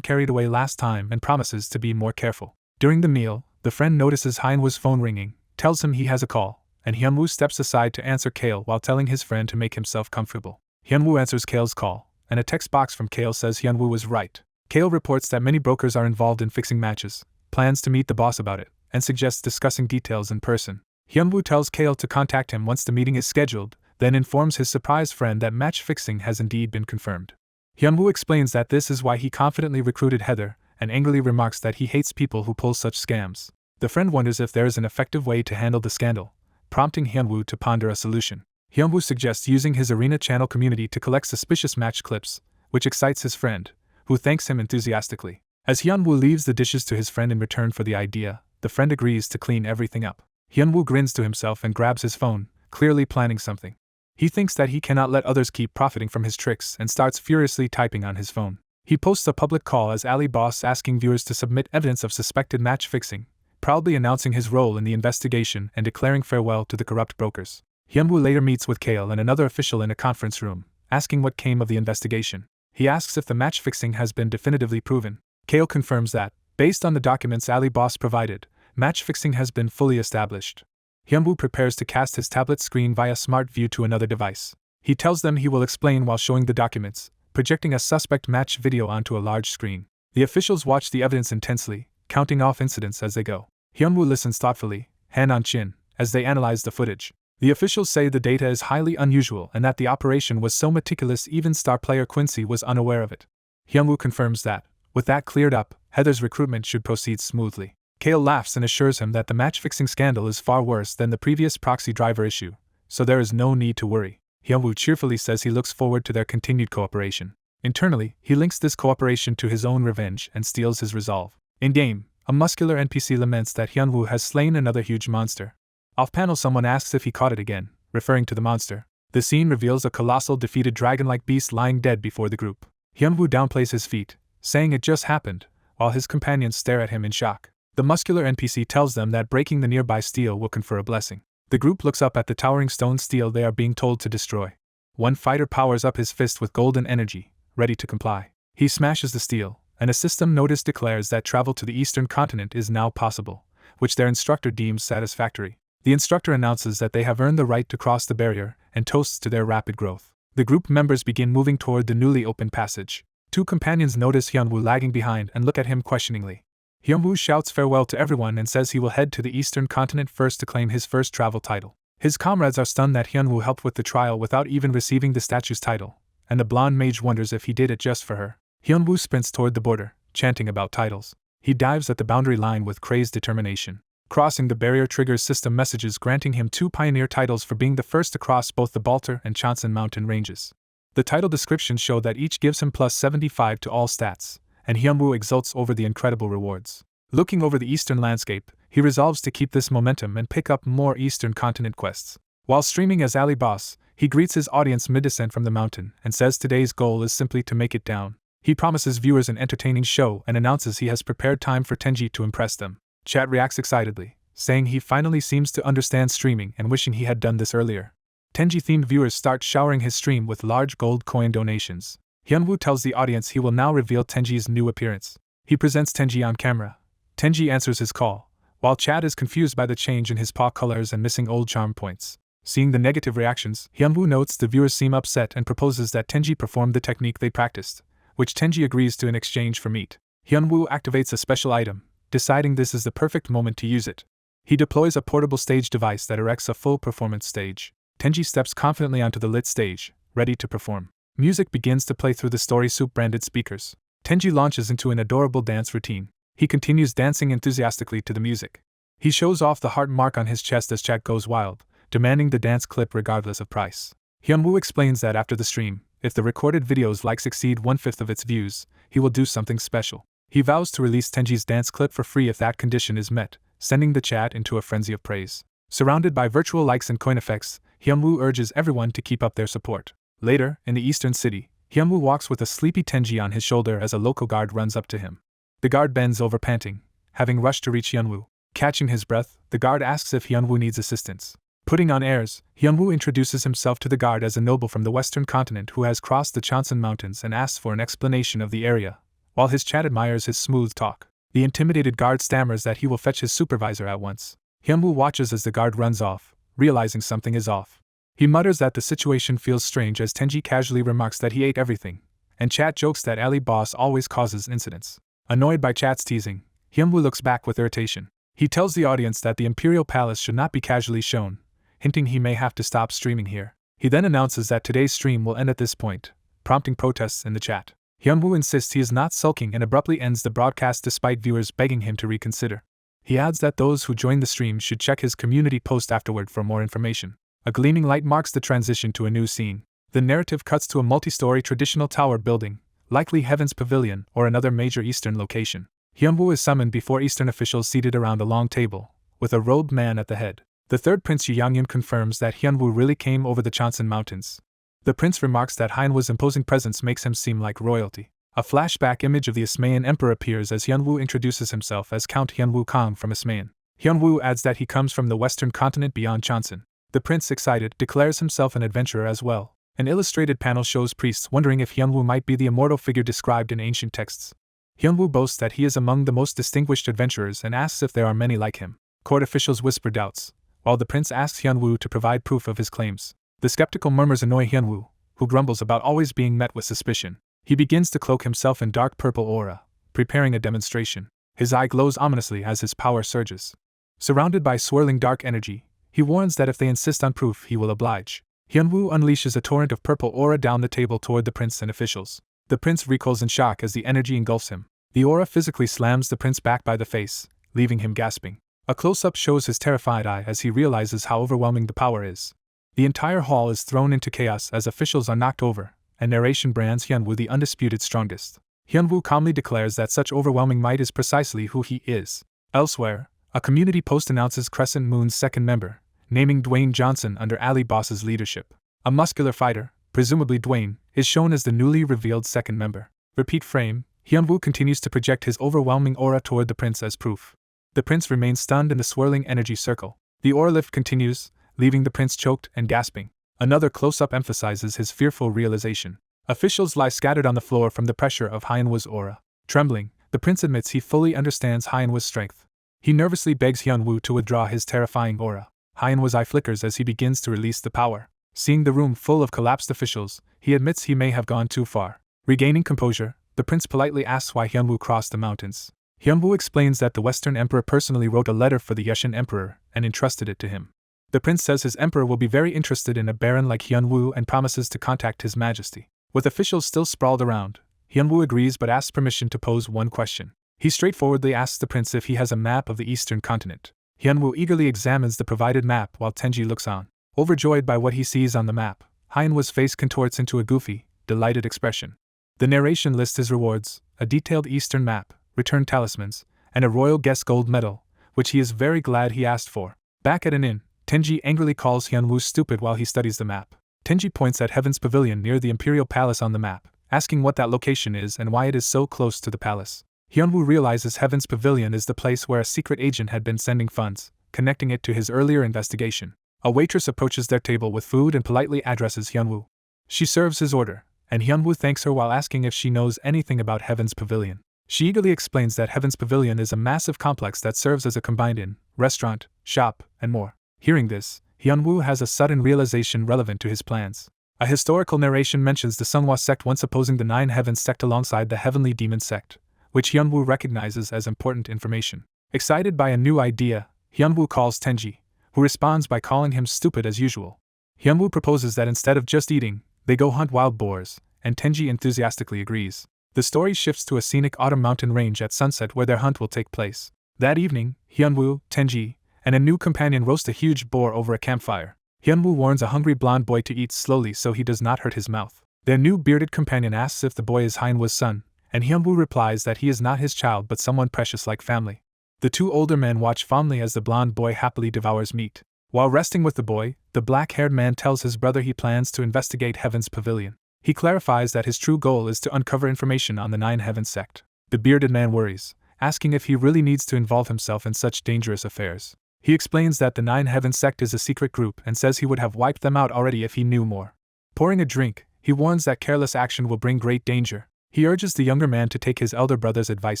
carried away last time and promises to be more careful. During the meal, the friend notices Hyunwoo's phone ringing, tells him he has a call, and Hyunwoo steps aside to answer Kale while telling his friend to make himself comfortable. Hyunwoo answers Kale's call, and a text box from Kale says Hyunwoo was right. Kale reports that many brokers are involved in fixing matches, plans to meet the boss about it, and suggests discussing details in person. Hyunwoo tells Kale to contact him once the meeting is scheduled, then informs his surprised friend that match fixing has indeed been confirmed. Hyunwoo explains that this is why he confidently recruited Heather, and angrily remarks that he hates people who pull such scams. The friend wonders if there is an effective way to handle the scandal, prompting Hyunwoo to ponder a solution. Hyunwoo suggests using his arena channel community to collect suspicious match clips, which excites his friend, who thanks him enthusiastically. As Hyunwoo leaves the dishes to his friend in return for the idea, the friend agrees to clean everything up. Hyunwoo grins to himself and grabs his phone, clearly planning something. He thinks that he cannot let others keep profiting from his tricks and starts furiously typing on his phone. He posts a public call as Ali Boss asking viewers to submit evidence of suspected match fixing, proudly announcing his role in the investigation and declaring farewell to the corrupt brokers. Hyunwoo later meets with Kale and another official in a conference room, asking what came of the investigation. He asks if the match fixing has been definitively proven. Kale confirms that, based on the documents Ali Boss provided, match fixing has been fully established. Hyunwoo prepares to cast his tablet screen via smart view to another device. He tells them he will explain while showing the documents, projecting a suspect match video onto a large screen. The officials watch the evidence intensely, counting off incidents as they go. Hyunwoo listens thoughtfully, hand on chin, as they analyze the footage. The officials say the data is highly unusual and that the operation was so meticulous even star player Quincy was unaware of it. Hyunwoo confirms that, with that cleared up, Heather's recruitment should proceed smoothly. Kale laughs and assures him that the match-fixing scandal is far worse than the previous proxy driver issue, so there is no need to worry. Hyunwoo cheerfully says he looks forward to their continued cooperation. Internally, he links this cooperation to his own revenge and steels his resolve. In-game, a muscular NPC laments that Hyunwoo has slain another huge monster. Off-panel someone asks if he caught it again, referring to the monster. The scene reveals a colossal defeated dragon-like beast lying dead before the group. Hyunwoo downplays his feat, saying it just happened, while his companions stare at him in shock. The muscular NPC tells them that breaking the nearby steel will confer a blessing. The group looks up at the towering stone steel they are being told to destroy. One fighter powers up his fist with golden energy, ready to comply. He smashes the steel, and a system notice declares that travel to the Eastern Continent is now possible, which their instructor deems satisfactory. The instructor announces that they have earned the right to cross the barrier, and toasts to their rapid growth. The group members begin moving toward the newly opened passage. Two companions notice Hyunwoo lagging behind and look at him questioningly. Hyunwoo shouts farewell to everyone and says he will head to the Eastern Continent first to claim his first travel title. His comrades are stunned that Hyunwoo helped with the trial without even receiving the statue's title, and the blonde mage wonders if he did it just for her. Hyunwoo sprints toward the border, chanting about titles. He dives at the boundary line with crazed determination. Crossing the barrier triggers system messages granting him 2 pioneer titles for being the first to cross both the Baltar and Chonsan mountain ranges. The title descriptions show that each gives him plus 75 to all stats, and Hyunwoo exults over the incredible rewards. Looking over the eastern landscape, he resolves to keep this momentum and pick up more Eastern Continent quests. While streaming as Ali Boss, he greets his audience mid-descent from the mountain and says today's goal is simply to make it down. He promises viewers an entertaining show and announces he has prepared time for Tenji to impress them. Chat reacts excitedly, saying he finally seems to understand streaming and wishing he had done this earlier. Tenji-themed viewers start showering his stream with large gold coin donations. Hyunwoo tells the audience he will now reveal Tenji's new appearance. He presents Tenji on camera. Tenji answers his call, while Chad is confused by the change in his paw colors and missing old charm points. Seeing the negative reactions, Hyunwoo notes the viewers seem upset and proposes that Tenji perform the technique they practiced, which Tenji agrees to in exchange for meat. Hyunwoo activates a special item, deciding this is the perfect moment to use it. He deploys a portable stage device that erects a full performance stage. Tenji steps confidently onto the lit stage, ready to perform. Music begins to play through the Story Soup branded speakers. Tenji launches into an adorable dance routine. He continues dancing enthusiastically to the music. He shows off the heart mark on his chest as chat goes wild, demanding the dance clip regardless of price. Hyunwoo explains that after the stream, if the recorded video's likes exceed 1/5 of its views, he will do something special. He vows to release Tenji's dance clip for free if that condition is met, sending the chat into a frenzy of praise. Surrounded by virtual likes and coin effects, Hyunwoo urges everyone to keep up their support. Later, in the eastern city, Hyunwoo walks with a sleepy Tenji on his shoulder as a local guard runs up to him. The guard bends over panting, having rushed to reach Hyunwoo. Catching his breath, the guard asks if Hyunwoo needs assistance. Putting on airs, Hyunwoo introduces himself to the guard as a noble from the western continent who has crossed the Cheonsan Mountains and asks for an explanation of the area, while his chat admires his smooth talk. The intimidated guard stammers that he will fetch his supervisor at once. Hyunwoo watches as the guard runs off, realizing something is off. He mutters that the situation feels strange as Tenji casually remarks that he ate everything, and Chat jokes that Ali Boss always causes incidents. Annoyed by Chat's teasing, Hyunwoo looks back with irritation. He tells the audience that the Imperial Palace should not be casually shown, hinting he may have to stop streaming here. He then announces that today's stream will end at this point, prompting protests in the chat. Hyunwoo insists he is not sulking and abruptly ends the broadcast despite viewers begging him to reconsider. He adds that those who join the stream should check his community post afterward for more information. A gleaming light marks the transition to a new scene. The narrative cuts to a multi-story traditional tower building, likely Heaven's Pavilion or another major Eastern location. Hyunwoo is summoned before Eastern officials seated around a long table, with a robed man at the head. The third prince Yongyun confirms that Hyunwoo really came over the Cheonsan Mountains. The prince remarks that Hyunwoo's imposing presence makes him seem like royalty. A flashback image of the Ismaean emperor appears as Hyunwoo introduces himself as Count Hyunwoo Kong from Ismaean. Hyunwoo adds that he comes from the western continent beyond Cheonsan. The prince, excited, declares himself an adventurer as well. An illustrated panel shows priests wondering if Hyunwoo might be the immortal figure described in ancient texts. Hyunwoo boasts that he is among the most distinguished adventurers and asks if there are many like him. Court officials whisper doubts, while the prince asks Hyunwoo to provide proof of his claims. The skeptical murmurs annoy Hyunwoo, who grumbles about always being met with suspicion. He begins to cloak himself in dark purple aura, preparing a demonstration. His eye glows ominously as his power surges. Surrounded by swirling dark energy, he warns that if they insist on proof, he will oblige. Hyunwoo unleashes a torrent of purple aura down the table toward the prince and officials. The prince recoils in shock as the energy engulfs him. The aura physically slams the prince back by the face, leaving him gasping. A close-up shows his terrified eye as he realizes how overwhelming the power is. The entire hall is thrown into chaos as officials are knocked over, and narration brands Hyunwoo the undisputed strongest. Hyunwoo calmly declares that such overwhelming might is precisely who he is. Elsewhere, a community post announces Crescent Moon's second member, naming Dwayne Johnson under Ali Boss's leadership. A muscular fighter, presumably Dwayne, is shown as the newly revealed second member. Repeat frame, Hyunwoo continues to project his overwhelming aura toward the prince as proof. The prince remains stunned in the swirling energy circle. The aura lift continues, leaving the prince choked and gasping. Another close-up emphasizes his fearful realization. Officials lie scattered on the floor from the pressure of Hyunwoo's aura. Trembling, the prince admits he fully understands Hyunwoo's strength. He nervously begs Hyunwoo to withdraw his terrifying aura. Hyunwoo's eye flickers as he begins to release the power. Seeing the room full of collapsed officials, he admits he may have gone too far. Regaining composure, the prince politely asks why Hyunwoo crossed the mountains. Hyunwoo explains that the Western Emperor personally wrote a letter for the Yeshan Emperor and entrusted it to him. The prince says his emperor will be very interested in a baron like Hyunwoo and promises to contact his majesty. With officials still sprawled around, Hyunwoo agrees but asks permission to pose one question. He straightforwardly asks the prince if he has a map of the eastern continent. Hyunwoo eagerly examines the provided map while Tenji looks on. Overjoyed by what he sees on the map, Hyunwoo's face contorts into a goofy, delighted expression. The narration lists his rewards: a detailed eastern map, returned talismans, and a royal guest gold medal, which he is very glad he asked for. Back at an inn, Tenji angrily calls Hyunwoo stupid while he studies the map. Tenji points at Heaven's Pavilion near the Imperial Palace on the map, asking what that location is and why it is so close to the palace. Hyunwoo realizes Heaven's Pavilion is the place where a secret agent had been sending funds, connecting it to his earlier investigation. A waitress approaches their table with food and politely addresses Hyunwoo. She serves his order, and Hyunwoo thanks her while asking if she knows anything about Heaven's Pavilion. She eagerly explains that Heaven's Pavilion is a massive complex that serves as a combined inn, restaurant, shop, and more. Hearing this, Hyunwoo has a sudden realization relevant to his plans. A historical narration mentions the Sunghwa sect once opposing the Nine Heavens sect alongside the Heavenly Demon sect, which Hyunwoo recognizes as important information. Excited by a new idea, Hyunwoo calls Tenji, who responds by calling him stupid as usual. Hyunwoo proposes that instead of just eating, they go hunt wild boars, and Tenji enthusiastically agrees. The story shifts to a scenic autumn mountain range at sunset where their hunt will take place. That evening, Hyunwoo, Tenji, and a new companion roast a huge boar over a campfire. Hyunwoo warns a hungry blonde boy to eat slowly so he does not hurt his mouth. Their new bearded companion asks if the boy is Hyunwoo's son, and Hyunwoo replies that he is not his child but someone precious like family. The two older men watch fondly as the blonde boy happily devours meat. While resting with the boy, the black-haired man tells his brother he plans to investigate Heaven's Pavilion. He clarifies that his true goal is to uncover information on the Nine Heavens sect. The bearded man worries, asking if he really needs to involve himself in such dangerous affairs. He explains that the Nine Heavens sect is a secret group and says he would have wiped them out already if he knew more. Pouring a drink, he warns that careless action will bring great danger. He urges the younger man to take his elder brother's advice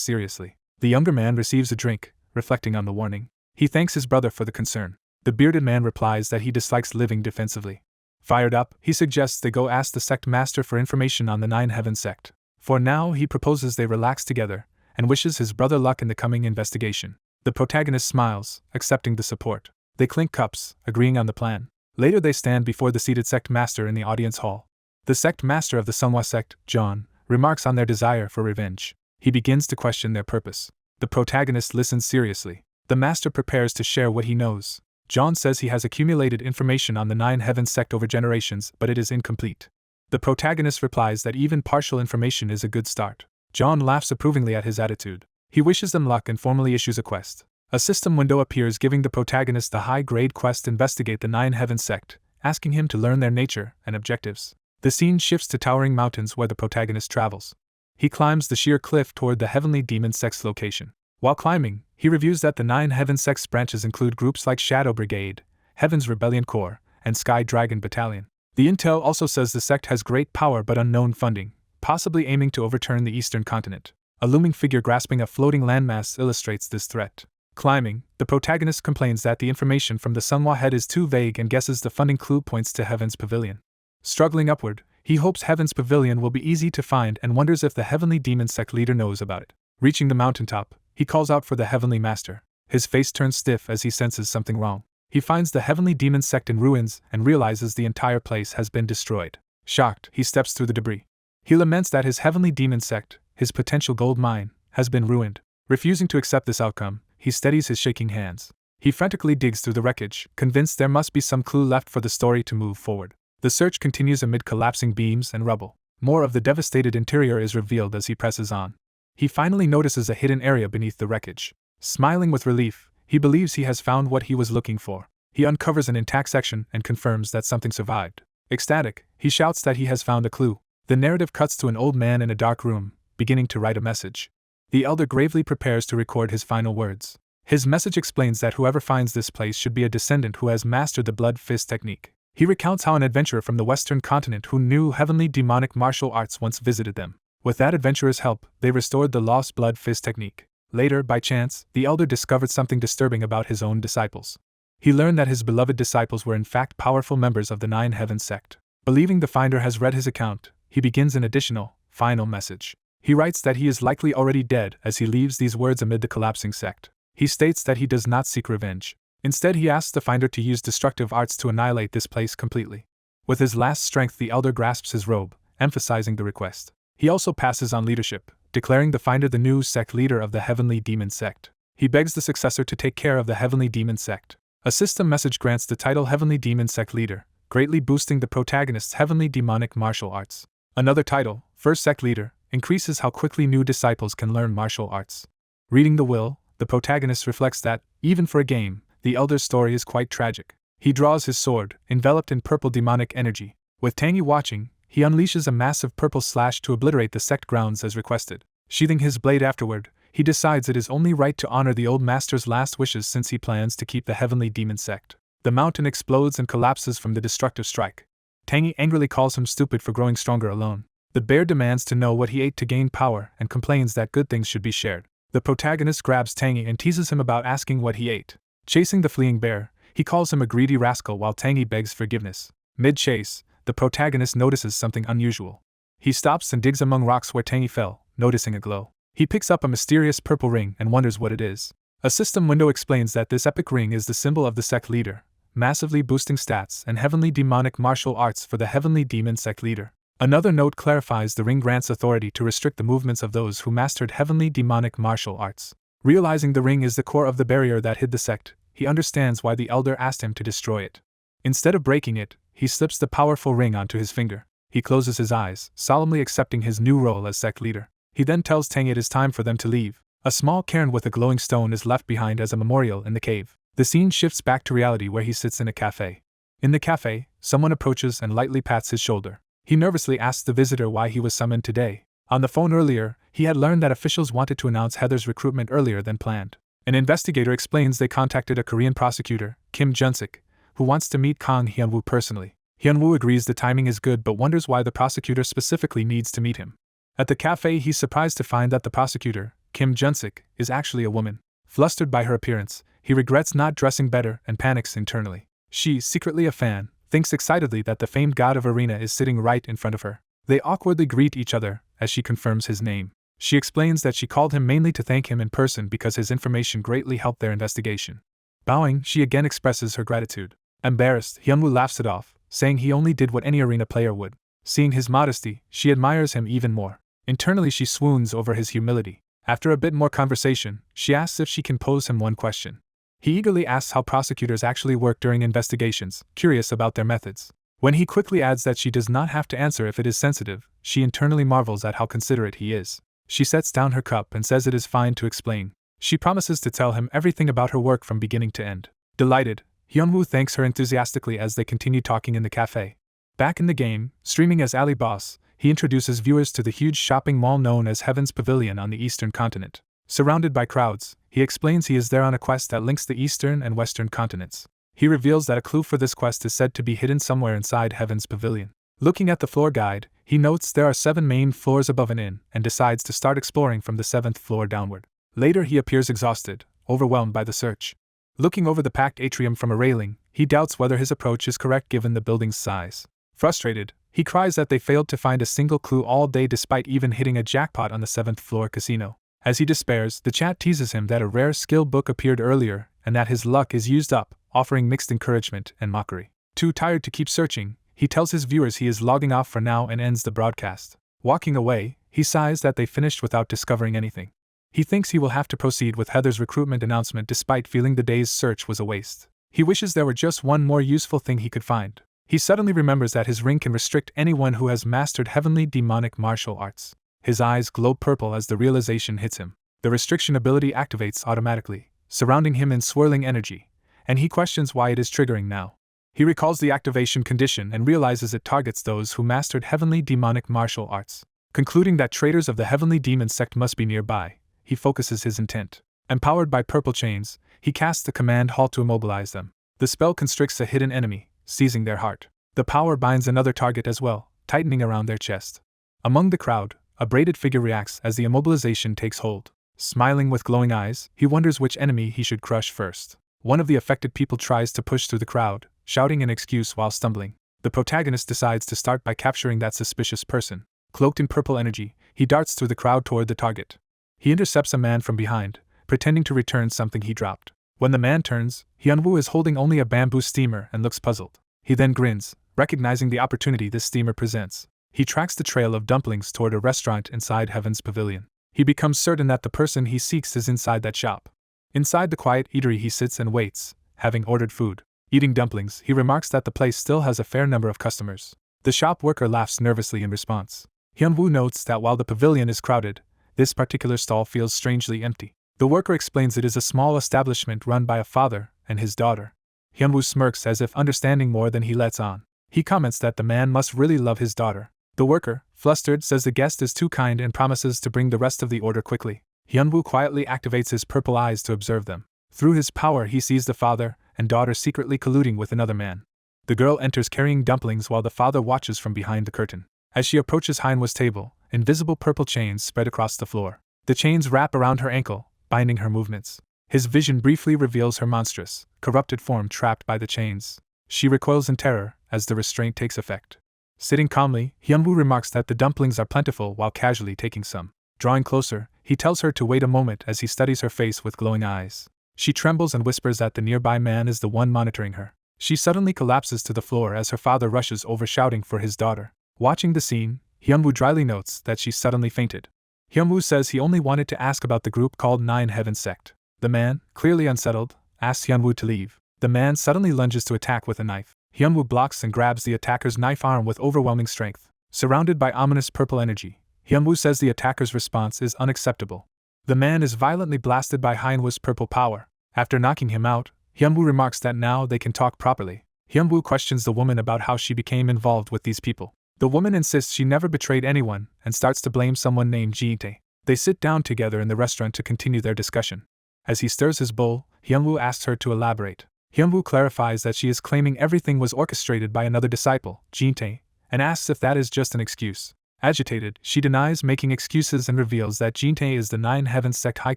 seriously. The younger man receives a drink, reflecting on the warning. He thanks his brother for the concern. The bearded man replies that he dislikes living defensively. Fired up, he suggests they go ask the sect master for information on the Nine Heavens sect. For now, he proposes they relax together, and wishes his brother luck in the coming investigation. The protagonist smiles, accepting the support. They clink cups, agreeing on the plan. Later they stand before the seated sect master in the audience hall. The sect master of the Sunghwa sect, John, remarks on their desire for revenge. He begins to question their purpose. The protagonist listens seriously. The master prepares to share what he knows. John says he has accumulated information on the Nine Heavens sect over generations, but it is incomplete. The protagonist replies that even partial information is a good start. John laughs approvingly at his attitude. He wishes them luck and formally issues a quest. A system window appears giving the protagonist the high-grade quest Investigate the Nine Heavens sect, asking him to learn their nature and objectives. The scene shifts to towering mountains where the protagonist travels. He climbs the sheer cliff toward the Heavenly Demon sect's location. While climbing, he reviews that the Nine Heavens sect's branches include groups like Shadow Brigade, Heaven's Rebellion Corps, and Sky Dragon Battalion. The intel also says the sect has great power but unknown funding, possibly aiming to overturn the Eastern continent. A looming figure grasping a floating landmass illustrates this threat. Climbing, the protagonist complains that the information from the Sunghwa head is too vague and guesses the funding clue points to Heaven's Pavilion. Struggling upward, he hopes Heaven's Pavilion will be easy to find and wonders if the Heavenly Demon sect leader knows about it. Reaching the mountaintop, he calls out for the Heavenly Master. His face turns stiff as he senses something wrong. He finds the Heavenly Demon sect in ruins and realizes the entire place has been destroyed. Shocked, he steps through the debris. He laments that his Heavenly Demon sect, his potential gold mine, has been ruined. Refusing to accept this outcome, he steadies his shaking hands. He frantically digs through the wreckage, convinced there must be some clue left for the story to move forward. The search continues amid collapsing beams and rubble. More of the devastated interior is revealed as he presses on. He finally notices a hidden area beneath the wreckage. Smiling with relief, he believes he has found what he was looking for. He uncovers an intact section and confirms that something survived. Ecstatic, he shouts that he has found a clue. The narrative cuts to an old man in a dark room, beginning to write a message. The elder gravely prepares to record his final words. His message explains that whoever finds this place should be a descendant who has mastered the blood fist technique. He recounts how an adventurer from the western continent who knew heavenly demonic martial arts once visited them. With that adventurer's help, they restored the lost blood fist technique. Later, by chance, the elder discovered something disturbing about his own disciples. He learned that his beloved disciples were in fact powerful members of the Nine Heavens sect. Believing the finder has read his account, he begins an additional, final message. He writes that he is likely already dead as he leaves these words amid the collapsing sect. He states that he does not seek revenge. Instead, he asks the finder to use destructive arts to annihilate this place completely. With his last strength, the elder grasps his robe, emphasizing the request. He also passes on leadership, declaring the finder the new sect leader of the Heavenly Demon sect. He begs the successor to take care of the Heavenly Demon sect. A system message grants the title Heavenly Demon sect leader, greatly boosting the protagonist's heavenly demonic martial arts. Another title, First Sect Leader, increases how quickly new disciples can learn martial arts. Reading the will, the protagonist reflects that, even for a game, the elder's story is quite tragic. He draws his sword, enveloped in purple demonic energy. With Tangi watching, he unleashes a massive purple slash to obliterate the sect grounds as requested. Sheathing his blade afterward, he decides it is only right to honor the old master's last wishes since he plans to keep the Heavenly Demon sect. The mountain explodes and collapses from the destructive strike. Tangy angrily calls him stupid for growing stronger alone. The bear demands to know what he ate to gain power and complains that good things should be shared. The protagonist grabs Tangy and teases him about asking what he ate. Chasing the fleeing bear, he calls him a greedy rascal while Tangy begs forgiveness. Mid-chase, the protagonist notices something unusual. He stops and digs among rocks where Tangy fell, noticing a glow. He picks up a mysterious purple ring and wonders what it is. A system window explains that this epic ring is the symbol of the sect leader, massively boosting stats and heavenly demonic martial arts for the heavenly demon sect leader. Another note clarifies the ring grants authority to restrict the movements of those who mastered heavenly demonic martial arts. Realizing the ring is the core of the barrier that hid the sect, he understands why the elder asked him to destroy it. Instead of breaking it, he slips the powerful ring onto his finger. He closes his eyes, solemnly accepting his new role as sect leader. He then tells Tang it is time for them to leave. A small cairn with a glowing stone is left behind as a memorial in the cave. The scene shifts back to reality where he sits in a cafe. In the cafe, someone approaches and lightly pats his shoulder. He nervously asks the visitor why he was summoned today. On the phone earlier, he had learned that officials wanted to announce Heather's recruitment earlier than planned. An investigator explains they contacted a Korean prosecutor, Kim Jun-sik, who wants to meet Kang Hyun-woo personally. Hyun-woo agrees the timing is good but wonders why the prosecutor specifically needs to meet him. At the cafe, he's surprised to find that the prosecutor, Kim Jun-sik, is actually a woman. Flustered by her appearance, he regrets not dressing better and panics internally. She, secretly a fan, thinks excitedly that the famed god of arena is sitting right in front of her. They awkwardly greet each other as she confirms his name. She explains that she called him mainly to thank him in person because his information greatly helped their investigation. Bowing, she again expresses her gratitude. Embarrassed, Hyunwoo laughs it off, saying he only did what any arena player would. Seeing his modesty, she admires him even more. Internally, she swoons over his humility. After a bit more conversation, she asks if she can pose him one question. He eagerly asks how prosecutors actually work during investigations, curious about their methods. When he quickly adds that she does not have to answer if it is sensitive, she internally marvels at how considerate he is. She sets down her cup and says it is fine to explain. She promises to tell him everything about her work from beginning to end. Delighted, Hyunwoo thanks her enthusiastically as they continue talking in the cafe. Back in the game, streaming as Ali Boss, he introduces viewers to the huge shopping mall known as Heaven's Pavilion on the Eastern continent. Surrounded by crowds, he explains he is there on a quest that links the Eastern and Western continents. He reveals that a clue for this quest is said to be hidden somewhere inside Heaven's Pavilion. Looking at the floor guide, he notes there are 7 main floors above an inn and decides to start exploring from the 7th floor downward. Later he appears exhausted, overwhelmed by the search. Looking over the packed atrium from a railing, he doubts whether his approach is correct given the building's size. Frustrated, he cries that they failed to find a single clue all day despite even hitting a jackpot on the 7th floor casino. As he despairs, the chat teases him that a rare skill book appeared earlier and that his luck is used up, offering mixed encouragement and mockery. Too tired to keep searching, he tells his viewers he is logging off for now and ends the broadcast. Walking away, he sighs that they finished without discovering anything. He thinks he will have to proceed with Heather's recruitment announcement despite feeling the day's search was a waste. He wishes there were just one more useful thing he could find. He suddenly remembers that his ring can restrict anyone who has mastered heavenly demonic martial arts. His eyes glow purple as the realization hits him. The restriction ability activates automatically, surrounding him in swirling energy, and he questions why it is triggering now. He recalls the activation condition and realizes it targets those who mastered heavenly demonic martial arts. Concluding that traitors of the heavenly demon sect must be nearby, he focuses his intent. Empowered by purple chains, he casts the command halt to immobilize them. The spell constricts a hidden enemy, seizing their heart. The power binds another target as well, tightening around their chest. Among the crowd, a braided figure reacts as the immobilization takes hold. Smiling with glowing eyes, he wonders which enemy he should crush first. One of the affected people tries to push through the crowd, shouting an excuse while stumbling. The protagonist decides to start by capturing that suspicious person. Cloaked in purple energy, he darts through the crowd toward the target. He intercepts a man from behind, pretending to return something he dropped. When the man turns, Hyunwoo is holding only a bamboo steamer and looks puzzled. He then grins, recognizing the opportunity this steamer presents. He tracks the trail of dumplings toward a restaurant inside Heaven's Pavilion. He becomes certain that the person he seeks is inside that shop. Inside the quiet eatery he sits and waits, having ordered food. Eating dumplings, he remarks that the place still has a fair number of customers. The shop worker laughs nervously in response. Hyunwoo notes that while the pavilion is crowded, this particular stall feels strangely empty. The worker explains it is a small establishment run by a father and his daughter. Hyunwoo smirks as if understanding more than he lets on. He comments that the man must really love his daughter. The worker, flustered, says the guest is too kind and promises to bring the rest of the order quickly. Hyunwoo quietly activates his purple eyes to observe them. Through his power he sees the father and daughter secretly colluding with another man. The girl enters carrying dumplings while the father watches from behind the curtain. As she approaches Hanhwa's table, invisible purple chains spread across the floor. The chains wrap around her ankle, binding her movements. His vision briefly reveals her monstrous, corrupted form trapped by the chains. She recoils in terror as the restraint takes effect. Sitting calmly, Hyunwoo remarks that the dumplings are plentiful while casually taking some. Drawing closer, he tells her to wait a moment as he studies her face with glowing eyes. She trembles and whispers that the nearby man is the one monitoring her. She suddenly collapses to the floor as her father rushes over shouting for his daughter. Watching the scene, Hyunwoo dryly notes that she suddenly fainted. Hyunwoo says he only wanted to ask about the group called Nine Heavens Sect. The man, clearly unsettled, asks Hyunwoo to leave. The man suddenly lunges to attack with a knife. Hyunwoo blocks and grabs the attacker's knife arm with overwhelming strength. Surrounded by ominous purple energy, Hyunwoo says the attacker's response is unacceptable. The man is violently blasted by Hanhwa's purple power. After knocking him out, Hyunwoo remarks that now they can talk properly. Hyunwoo questions the woman about how she became involved with these people. The woman insists she never betrayed anyone and starts to blame someone named Ji-tae. They sit down together in the restaurant to continue their discussion. As he stirs his bowl, Hyunwoo asks her to elaborate. Hyunwoo clarifies that she is claiming everything was orchestrated by another disciple, Ji-tae, and asks if that is just an excuse. Agitated, she denies making excuses and reveals that Ji-tae is the Nine Heavens Sect High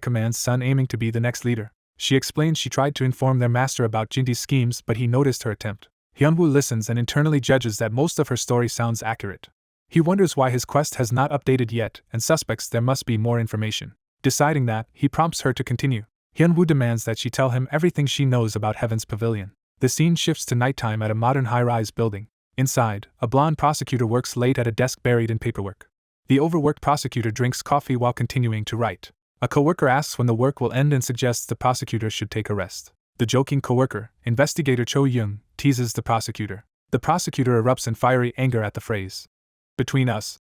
Command's son aiming to be the next leader. She explains she tried to inform their master about Jintae's schemes, but he noticed her attempt. Hyunwoo listens and internally judges that most of her story sounds accurate. He wonders why his quest has not updated yet and suspects there must be more information. Deciding that, he prompts her to continue. Hyunwoo demands that she tell him everything she knows about Heaven's Pavilion. The scene shifts to nighttime at a modern high-rise building. Inside, a blonde prosecutor works late at a desk buried in paperwork. The overworked prosecutor drinks coffee while continuing to write. A coworker asks when the work will end and suggests the prosecutor should take a rest. The joking coworker, investigator Cho Young, teases the prosecutor. The prosecutor erupts in fiery anger at the phrase, "between us,"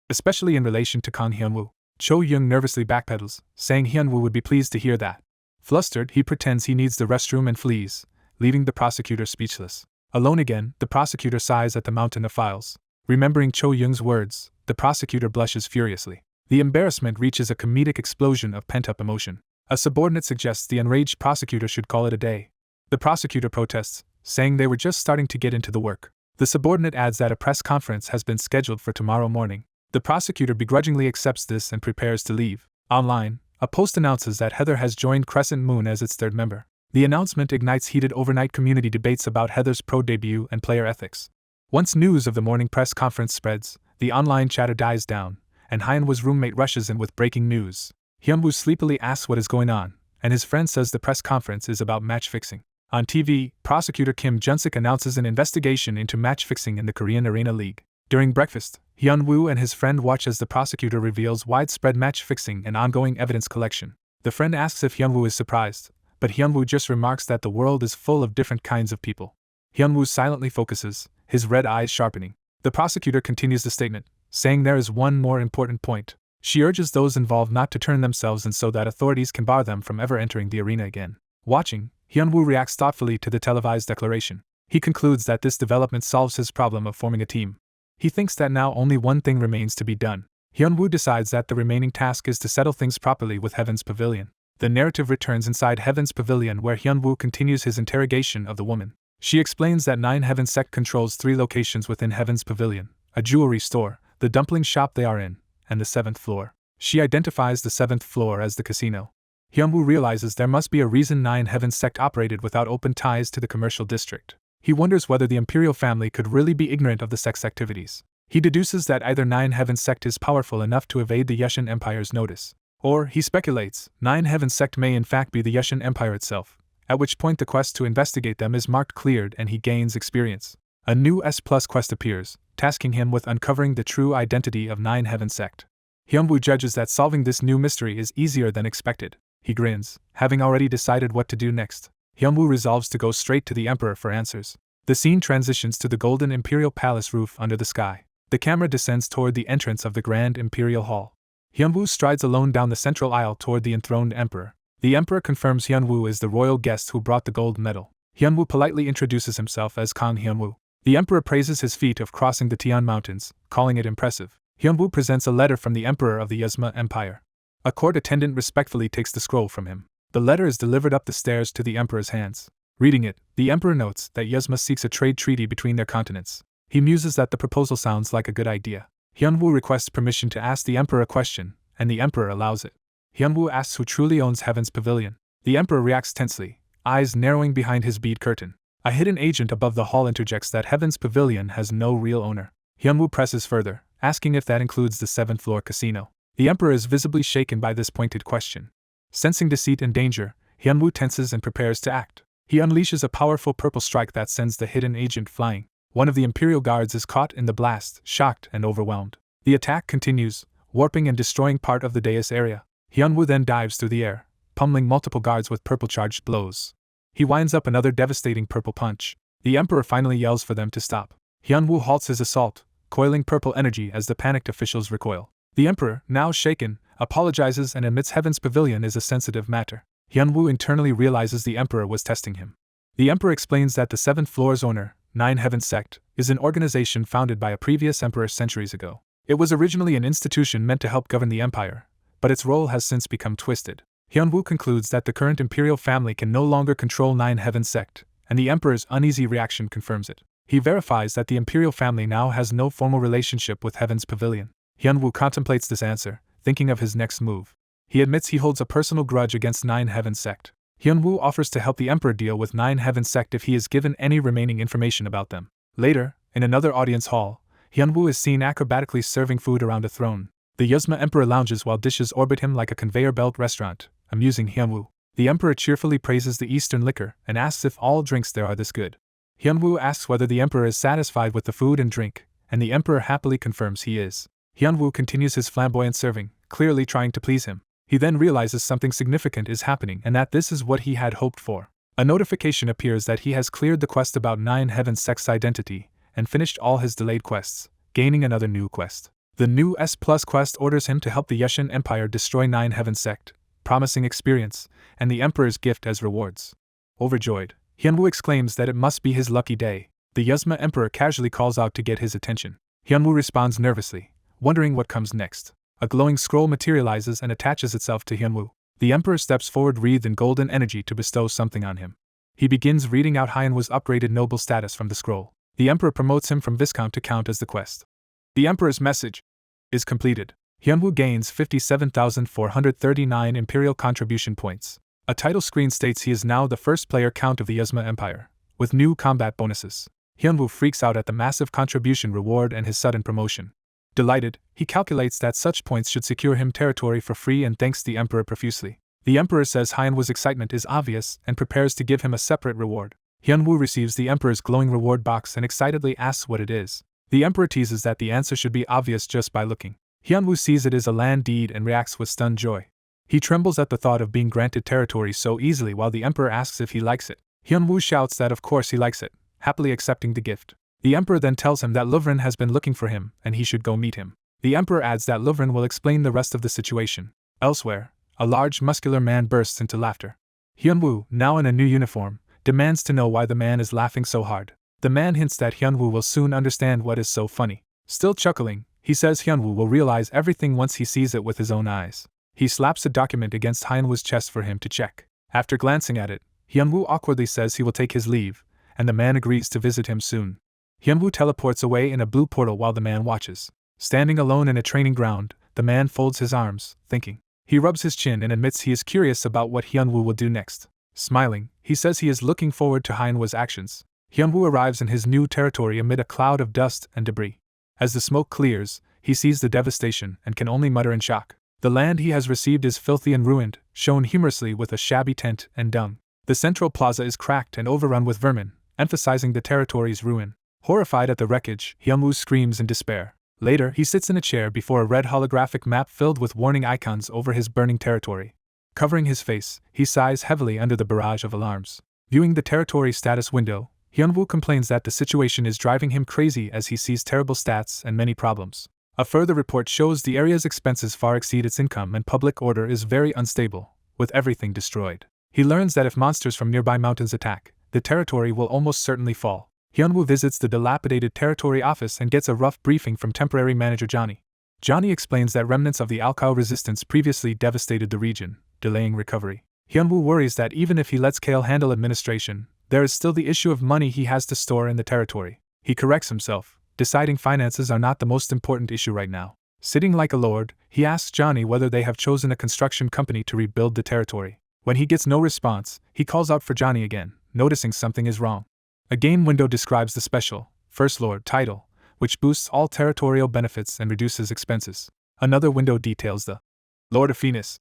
especially in relation to Kang Hyunwoo. Cho Young nervously backpedals, saying Hyunwoo would be pleased to hear that. Flustered, he pretends he needs the restroom and flees, leaving the prosecutor speechless. Alone again, the prosecutor sighs at the mountain of files. Remembering Cho Young's words, the prosecutor blushes furiously. The embarrassment reaches a comedic explosion of pent-up emotion. A subordinate suggests the enraged prosecutor should call it a day. The prosecutor protests, saying they were just starting to get into the work. The subordinate adds that a press conference has been scheduled for tomorrow morning. The prosecutor begrudgingly accepts this and prepares to leave. Online, a post announces that Heather has joined Crescent Moon as its third member. The announcement ignites heated overnight community debates about Heather's pro debut and player ethics. Once news of the morning press conference spreads, the online chatter dies down, and Hanhwa's roommate rushes in with breaking news. Hyunwoo sleepily asks what is going on, and his friend says the press conference is about match fixing. On TV, prosecutor Kim Jun-sik announces an investigation into match fixing in the Korean Arena League. During breakfast, Hyunwoo and his friend watch as the prosecutor reveals widespread match fixing and ongoing evidence collection. The friend asks if Hyunwoo is surprised, but Hyunwoo just remarks that the world is full of different kinds of people. Hyunwoo silently focuses, his red eyes sharpening. The prosecutor continues the statement, saying there is one more important point. She urges those involved not to turn themselves in so that authorities can bar them from ever entering the arena again. Watching, Hyunwoo reacts thoughtfully to the televised declaration. He concludes that this development solves his problem of forming a team. He thinks that now only one thing remains to be done. Hyunwoo decides that the remaining task is to settle things properly with Heaven's Pavilion. The narrative returns inside Heaven's Pavilion where Hyunwoo continues his interrogation of the woman. She explains that Nine Heavens Sect controls 3 locations within Heaven's Pavilion: a jewelry store, the dumpling shop they are in, and the 7th floor. She identifies the 7th floor as the casino. Hyunwoo realizes there must be a reason Nine Heavens Sect operated without open ties to the commercial district. He wonders whether the imperial family could really be ignorant of the sect's activities. He deduces that either Nine Heavens Sect is powerful enough to evade the Yushin Empire's notice, or, he speculates, Nine Heavens Sect may in fact be the Yushin Empire itself, at which point the quest to investigate them is marked cleared and he gains experience. A new S+ quest appears, tasking him with uncovering the true identity of Nine Heavens Sect. Hyunwoo judges that solving this new mystery is easier than expected. He grins, having already decided what to do next. Hyunwoo resolves to go straight to the Emperor for answers. The scene transitions to the golden Imperial Palace roof under the sky. The camera descends toward the entrance of the Grand Imperial Hall. Hyunwoo strides alone down the central aisle toward the enthroned Emperor. The Emperor confirms Hyunwoo is the royal guest who brought the gold medal. Hyunwoo politely introduces himself as Kang Hyunwoo. The Emperor praises his feat of crossing the Tian Mountains, calling it impressive. Hyunwoo presents a letter from the Emperor of the Yuzma Empire. A court attendant respectfully takes the scroll from him. The letter is delivered up the stairs to the Emperor's hands. Reading it, the Emperor notes that Yuzma seeks a trade treaty between their continents. He muses that the proposal sounds like a good idea. Hyunwoo requests permission to ask the Emperor a question, and the Emperor allows it. Hyunwoo asks who truly owns Heaven's Pavilion. The Emperor reacts tensely, eyes narrowing behind his bead curtain. A hidden agent above the hall interjects that Heaven's Pavilion has no real owner. Hyunwoo presses further, asking if that includes the 7th floor casino. The Emperor is visibly shaken by this pointed question. Sensing deceit and danger, Hyunwoo tenses and prepares to act. He unleashes a powerful purple strike that sends the hidden agent flying. One of the Imperial guards is caught in the blast, shocked and overwhelmed. The attack continues, warping and destroying part of the dais area. Hyunwoo then dives through the air, pummeling multiple guards with purple-charged blows. He winds up another devastating purple punch. The Emperor finally yells for them to stop. Hyunwoo halts his assault, coiling purple energy as the panicked officials recoil. The Emperor, now shaken, apologizes and admits Heaven's Pavilion is a sensitive matter. Hyunwoo internally realizes the Emperor was testing him. The Emperor explains that the 7th floor's owner, 9 Heavens Sect, is an organization founded by a previous emperor centuries ago. It was originally an institution meant to help govern the empire, but its role has since become twisted. Hyunwoo concludes that the current imperial family can no longer control 9 Heavens Sect, and the Emperor's uneasy reaction confirms it. He verifies that the imperial family now has no formal relationship with Heaven's Pavilion. Hyunwoo contemplates this answer, thinking of his next move. He admits he holds a personal grudge against 9 Heavens Sect. Hyunwoo offers to help the Emperor deal with 9 Heavens Sect if he is given any remaining information about them. Later, in another audience hall, Hyunwoo is seen acrobatically serving food around a throne. The Yuzma Emperor lounges while dishes orbit him like a conveyor belt restaurant, amusing Hyunwoo. The Emperor cheerfully praises the Eastern liquor and asks if all drinks there are this good. Hyunwoo asks whether the Emperor is satisfied with the food and drink, and the Emperor happily confirms he is. Hyunwoo continues his flamboyant serving, clearly trying to please him. He then realizes something significant is happening and that this is what he had hoped for. A notification appears that he has cleared the quest about 9 Heavens Sect's identity and finished all his delayed quests, gaining another new quest. The new S+ quest orders him to help the Yushin Empire destroy 9 Heavens Sect, promising experience and the Emperor's gift as rewards. Overjoyed, Hyunwoo exclaims that it must be his lucky day. The Yuzma Emperor casually calls out to get his attention. Hyunwoo responds nervously, wondering what comes next. A glowing scroll materializes and attaches itself to Hyunwoo. The Emperor steps forward wreathed in golden energy to bestow something on him. He begins reading out Hyunwoo's upgraded noble status from the scroll. The Emperor promotes him from Viscount to Count as the quest. The Emperor's message is completed. Hyunwoo gains 57,439 Imperial contribution points. A title screen states he is now the first player Count of the Yuzma Empire, with new combat bonuses. Hyunwoo freaks out at the massive contribution reward and his sudden promotion. Delighted, he calculates that such points should secure him territory for free and thanks the Emperor profusely. The Emperor says Hyunwoo's excitement is obvious and prepares to give him a separate reward. Hyunwoo receives the Emperor's glowing reward box and excitedly asks what it is. The Emperor teases that the answer should be obvious just by looking. Hyunwoo sees it is a land deed and reacts with stunned joy. He trembles at the thought of being granted territory so easily while the Emperor asks if he likes it. Hyunwoo shouts that of course he likes it, happily accepting the gift. The Emperor then tells him that Luvren has been looking for him and he should go meet him. The Emperor adds that Luvren will explain the rest of the situation. Elsewhere, a large muscular man bursts into laughter. Hyunwoo, now in a new uniform, demands to know why the man is laughing so hard. The man hints that Hyunwoo will soon understand what is so funny. Still chuckling, he says Hyunwoo will realize everything once he sees it with his own eyes. He slaps a document against Hyunwoo's chest for him to check. After glancing at it, Hyunwoo awkwardly says he will take his leave, and the man agrees to visit him soon. Hyunwoo teleports away in a blue portal while the man watches. Standing alone in a training ground, the man folds his arms, thinking. He rubs his chin and admits he is curious about what Hyunwoo will do next. Smiling, he says he is looking forward to Hyunwoo's actions. Hyunwoo arrives in his new territory amid a cloud of dust and debris. As the smoke clears, he sees the devastation and can only mutter in shock. The land he has received is filthy and ruined, shown humorously with a shabby tent and dung. The central plaza is cracked and overrun with vermin, emphasizing the territory's ruin. Horrified at the wreckage, Hyunwoo screams in despair. Later, he sits in a chair before a red holographic map filled with warning icons over his burning territory. Covering his face, he sighs heavily under the barrage of alarms. Viewing the territory status window, Hyunwoo complains that the situation is driving him crazy as he sees terrible stats and many problems. A further report shows the area's expenses far exceed its income and public order is very unstable, with everything destroyed. He learns that if monsters from nearby mountains attack, the territory will almost certainly fall. Hyunwoo visits the dilapidated territory office and gets a rough briefing from temporary manager Johnny. Johnny explains that remnants of the Alkao resistance previously devastated the region, delaying recovery. Hyunwoo worries that even if he lets Kale handle administration, There is still the issue of money he has to store in the territory. He corrects himself, deciding finances are not the most important issue right now. Sitting like a lord, he asks Johnny whether they have chosen a construction company to rebuild the territory. When he gets no response, he calls out for Johnny again, noticing something is wrong. A game window describes the special, First Lord title, which boosts all territorial benefits and reduces expenses. Another window details the Lord of Venus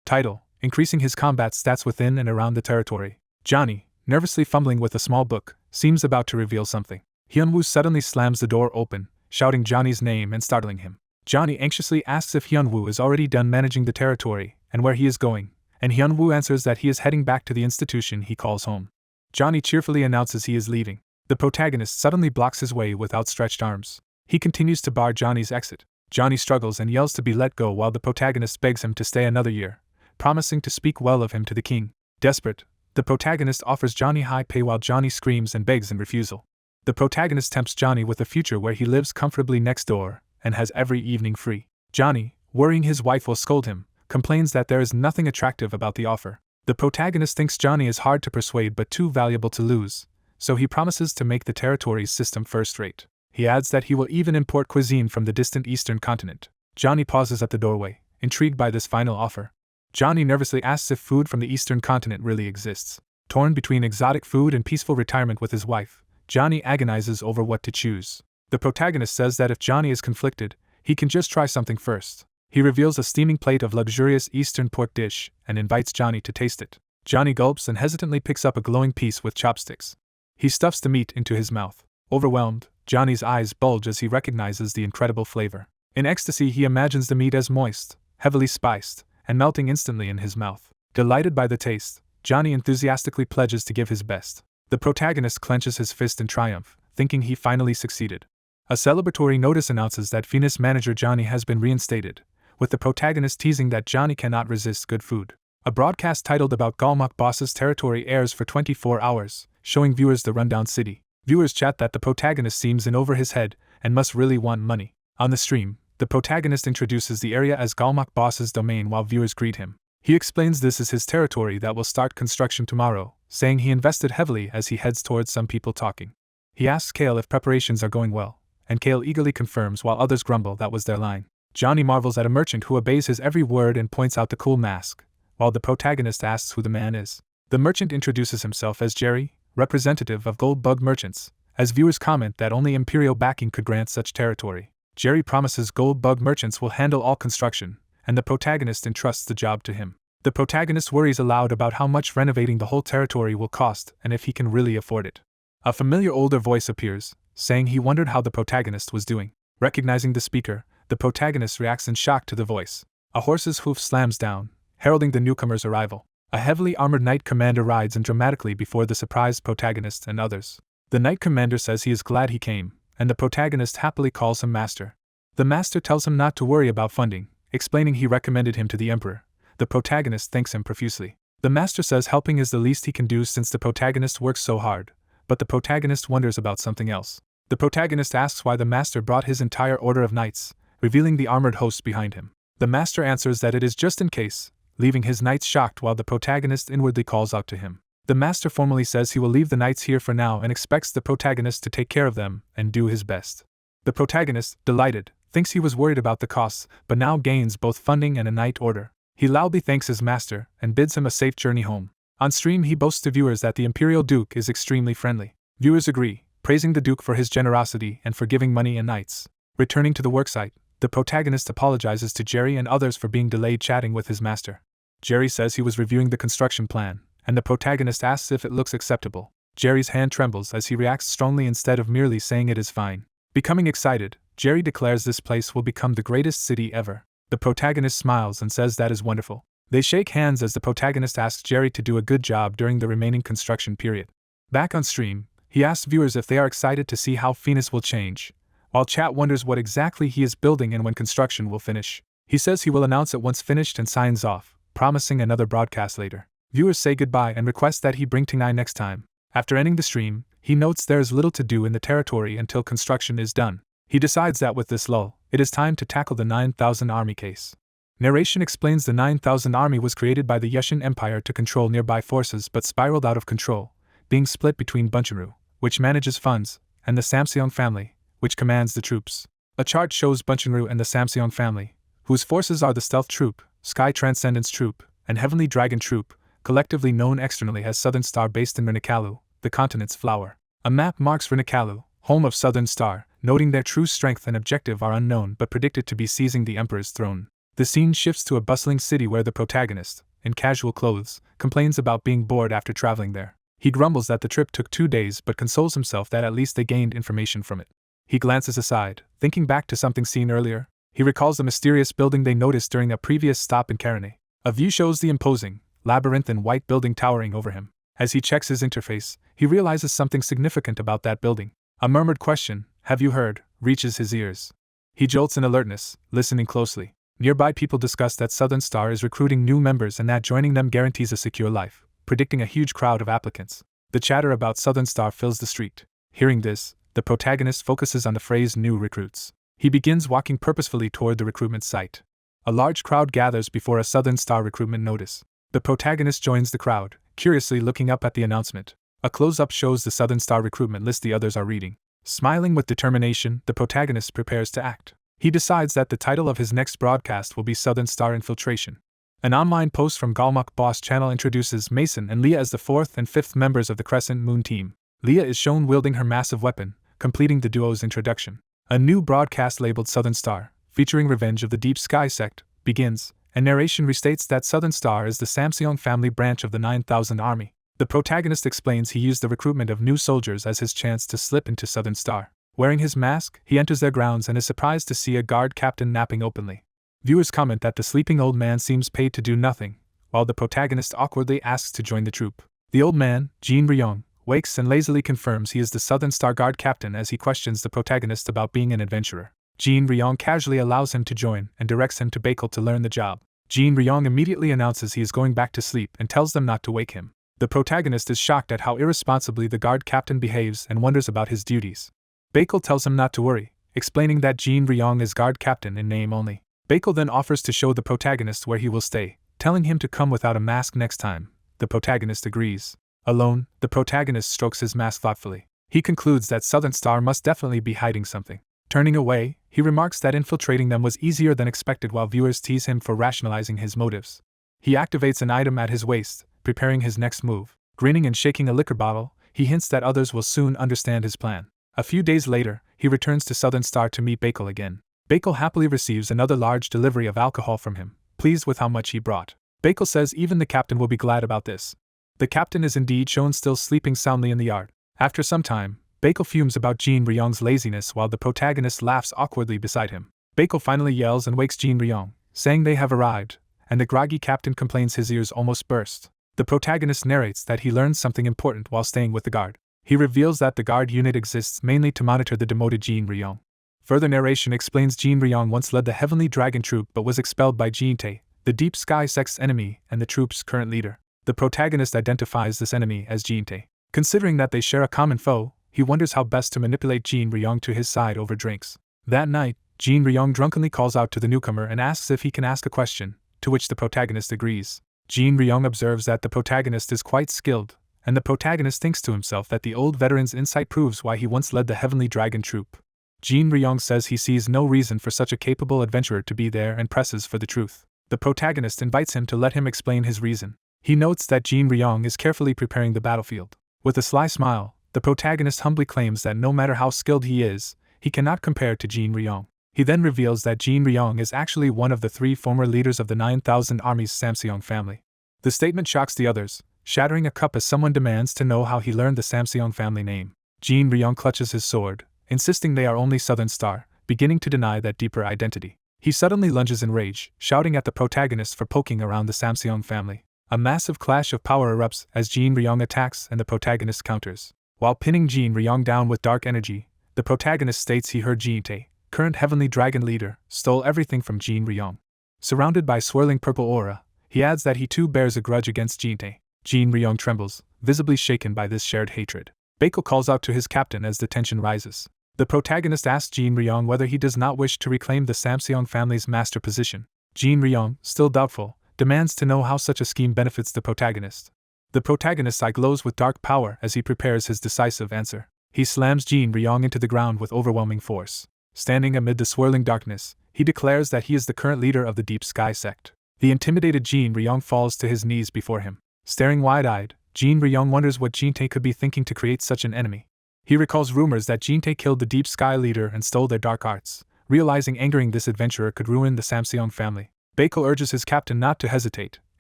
title, increasing his combat stats within and around the territory. Johnny, nervously fumbling with a small book, seems about to reveal something. Hyunwoo suddenly slams the door open, shouting Johnny's name and startling him. Johnny anxiously asks if Hyunwoo is already done managing the territory and where he is going, and Hyunwoo answers that he is heading back to the institution he calls home. Johnny cheerfully announces he is leaving. The protagonist suddenly blocks his way with outstretched arms. He continues to bar Johnny's exit. Johnny struggles and yells to be let go while the protagonist begs him to stay another year, promising to speak well of him to the king. Desperate, the protagonist offers Johnny high pay while Johnny screams and begs in refusal. The protagonist tempts Johnny with a future where he lives comfortably next door and has every evening free. Johnny, worrying his wife will scold him, complains that there is nothing attractive about the offer. The protagonist thinks Johnny is hard to persuade but too valuable to lose, so he promises to make the territory's system first-rate. He adds that he will even import cuisine from the distant eastern continent. Johnny pauses at the doorway, intrigued by this final offer. Johnny nervously asks if food from the eastern continent really exists. Torn between exotic food and peaceful retirement with his wife, Johnny agonizes over what to choose. The protagonist says that if Johnny is conflicted, he can just try something first. He reveals a steaming plate of luxurious eastern pork dish and invites Johnny to taste it. Johnny gulps and hesitantly picks up a glowing piece with chopsticks. He stuffs the meat into his mouth. Overwhelmed, Johnny's eyes bulge as he recognizes the incredible flavor. In ecstasy, he imagines the meat as moist, heavily spiced, and melting instantly in his mouth. Delighted by the taste, Johnny enthusiastically pledges to give his best. The protagonist clenches his fist in triumph, thinking he finally succeeded. A celebratory notice announces that Venus manager Johnny has been reinstated, with the protagonist teasing that Johnny cannot resist good food. A broadcast titled about Galmok Boss's territory airs for 24 hours, showing viewers the rundown city. Viewers chat that the protagonist seems in over his head and must really want money. On the stream, the protagonist introduces the area as Galmok Boss's domain while viewers greet him. He explains this is his territory that will start construction tomorrow, saying he invested heavily as he heads towards some people talking. He asks Kale if preparations are going well, and Kale eagerly confirms while others grumble that was their line. Johnny marvels at a merchant who obeys his every word and points out the cool mask, while the protagonist asks who the man is. The merchant introduces himself as Jerry, representative of Gold Bug Merchants, as viewers comment that only imperial backing could grant such territory. Jerry promises Gold Bug Merchants will handle all construction, and the protagonist entrusts the job to him. The protagonist worries aloud about how much renovating the whole territory will cost and if he can really afford it. A familiar older voice appears, saying he wondered how the protagonist was doing. Recognizing the speaker, the protagonist reacts in shock to the voice. A horse's hoof slams down, heralding the newcomer's arrival. A heavily armored knight commander rides in dramatically before the surprised protagonist and others. The knight commander says he is glad he came, and the protagonist happily calls him master. The master tells him not to worry about funding, explaining he recommended him to the emperor. The protagonist thanks him profusely. The master says helping is the least he can do since the protagonist works so hard, but the protagonist wonders about something else. The protagonist asks why the master brought his entire order of knights, revealing the armored host behind him. The master answers that it is just in case, leaving his knights shocked while the protagonist inwardly calls out to him. The master formally says he will leave the knights here for now and expects the protagonist to take care of them and do his best. The protagonist, delighted, thinks he was worried about the costs, but now gains both funding and a knight order. He loudly thanks his master and bids him a safe journey home. On stream, he boasts to viewers that the Imperial Duke is extremely friendly. Viewers agree, praising the Duke for his generosity and for giving money and knights. Returning to the worksite, the protagonist apologizes to Jerry and others for being delayed chatting with his master. Jerry says he was reviewing the construction plan, and the protagonist asks if it looks acceptable. Jerry's hand trembles as he reacts strongly instead of merely saying it is fine. Becoming excited, Jerry declares this place will become the greatest city ever. The protagonist smiles and says that is wonderful. They shake hands as the protagonist asks Jerry to do a good job during the remaining construction period. Back on stream, he asks viewers if they are excited to see how Venus will change, while chat wonders what exactly he is building and when construction will finish. He says he will announce it once finished and signs off, promising another broadcast later. Viewers say goodbye and request that he bring Tingnai next time. After ending the stream, he notes there is little to do in the territory until construction is done. He decides that with this lull, it is time to tackle the 9,000 army case. Narration explains the 9,000 army was created by the Yushin Empire to control nearby forces but spiraled out of control, being split between Bunchuru, which manages funds, and the Samseong family, which commands the troops. A chart shows Bunchuru and the Samseong family, whose forces are the Stealth Troop, Sky Transcendence Troop, and Heavenly Dragon Troop, collectively known externally as Southern Star, based in Rinakalu, the continent's flower. A map marks Rinakalu, home of Southern Star, noting their true strength and objective are unknown but predicted to be seizing the Emperor's throne. The scene shifts to a bustling city where the protagonist, in casual clothes, complains about being bored after traveling there. He grumbles that the trip took 2 days but consoles himself that at least they gained information from it. He glances aside, thinking back to something seen earlier. He recalls the mysterious building they noticed during a previous stop in Karane. A view shows the imposing, labyrinthine white building towering over him. As he checks his interface, he realizes something significant about that building. A murmured question, "Have you heard?" reaches his ears. He jolts in alertness, listening closely. Nearby people discuss that Southern Star is recruiting new members and that joining them guarantees a secure life, predicting a huge crowd of applicants. The chatter about Southern Star fills the street. Hearing this, the protagonist focuses on the phrase "new recruits." He begins walking purposefully toward the recruitment site. A large crowd gathers before a Southern Star recruitment notice. The protagonist joins the crowd, curiously looking up at the announcement. A close-up shows the Southern Star recruitment list the others are reading. Smiling with determination, the protagonist prepares to act. He decides that the title of his next broadcast will be Southern Star Infiltration. An online post from Galmuk Boss Channel introduces Mason and Leah as the 4th and 5th members of the Crescent Moon team. Leah is shown wielding her massive weapon, completing the duo's introduction. A new broadcast labeled Southern Star, featuring Revenge of the Deep Sky sect, begins, and narration restates that Southern Star is the Samseong family branch of the 9,000 Army. The protagonist explains he used the recruitment of new soldiers as his chance to slip into Southern Star. Wearing his mask, he enters their grounds and is surprised to see a guard captain napping openly. Viewers comment that the sleeping old man seems paid to do nothing, while the protagonist awkwardly asks to join the troop. The old man, Jin Ryong, wakes and lazily confirms he is the Southern Star Guard captain as he questions the protagonist about being an adventurer. Jin Ryong casually allows him to join and directs him to Bakel to learn the job. Jin Ryong immediately announces he is going back to sleep and tells them not to wake him. The protagonist is shocked at how irresponsibly the guard captain behaves and wonders about his duties. Bakel tells him not to worry, explaining that Jin Ryong is guard captain in name only. Bakel then offers to show the protagonist where he will stay, telling him to come without a mask next time. The protagonist agrees. Alone, the protagonist strokes his mask thoughtfully. He concludes that Southern Star must definitely be hiding something. Turning away, he remarks that infiltrating them was easier than expected while viewers tease him for rationalizing his motives. He activates an item at his waist, preparing his next move. Grinning and shaking a liquor bottle, he hints that others will soon understand his plan. A few days later, he returns to Southern Star to meet Bakel again. Bakel happily receives another large delivery of alcohol from him, pleased with how much he brought. Bakel says even the captain will be glad about this. The captain is indeed shown still sleeping soundly in the yard. After some time, Bakel fumes about Jin Ryong's laziness while the protagonist laughs awkwardly beside him. Bakel finally yells and wakes Jin Ryong, saying they have arrived, and the groggy captain complains his ears almost burst. The protagonist narrates that he learned something important while staying with the guard. He reveals that the guard unit exists mainly to monitor the demoted Jin Ryong. Further narration explains Jin Ryong once led the Heavenly Dragon Troop but was expelled by Jin Tae, the Deep Sky sect's enemy and the troop's current leader. The protagonist identifies this enemy as Jin Tae. Considering that they share a common foe, he wonders how best to manipulate Jin Ryong to his side over drinks. That night, Jin Ryong drunkenly calls out to the newcomer and asks if he can ask a question, to which the protagonist agrees. Jin Ryong observes that the protagonist is quite skilled, and the protagonist thinks to himself that the old veteran's insight proves why he once led the Heavenly Dragon Troop. Jin Ryong says he sees no reason for such a capable adventurer to be there and presses for the truth. The protagonist invites him to let him explain his reason. He notes that Jin Ryong is carefully preparing the battlefield. With a sly smile, the protagonist humbly claims that no matter how skilled he is, he cannot compare to Jin Ryong. He then reveals that Jin Ryong is actually one of the 3 former leaders of the 9,000 Army's Samseong family. The statement shocks the others, shattering a cup as someone demands to know how he learned the Samseong family name. Jin Ryong clutches his sword, insisting they are only Southern Star, beginning to deny that deeper identity. He suddenly lunges in rage, shouting at the protagonist for poking around the Samseong family. A massive clash of power erupts as Jin Ryong attacks and the protagonist counters. While pinning Jin Ryong down with dark energy, the protagonist states he heard Jin Tae, current Heavenly Dragon leader, stole everything from Jin Ryong. Surrounded by swirling purple aura, he adds that he too bears a grudge against Jin Tae. Jin Ryong trembles, visibly shaken by this shared hatred. Bakel calls out to his captain as the tension rises. The protagonist asks Jin Ryong whether he does not wish to reclaim the Samseong family's master position. Jin Ryong, still doubtful, demands to know how such a scheme benefits the protagonist. The protagonist's eye glows with dark power as he prepares his decisive answer. He slams Jin Ryong into the ground with overwhelming force. Standing amid the swirling darkness, he declares that he is the current leader of the Deep Sky sect. The intimidated Jin Ryong falls to his knees before him. Staring wide-eyed, Jin Ryong wonders what Jin-tae could be thinking to create such an enemy. He recalls rumors that Jin-tae killed the Deep Sky leader and stole their dark arts, realizing angering this adventurer could ruin the Samseong family. Baeko urges his captain not to hesitate,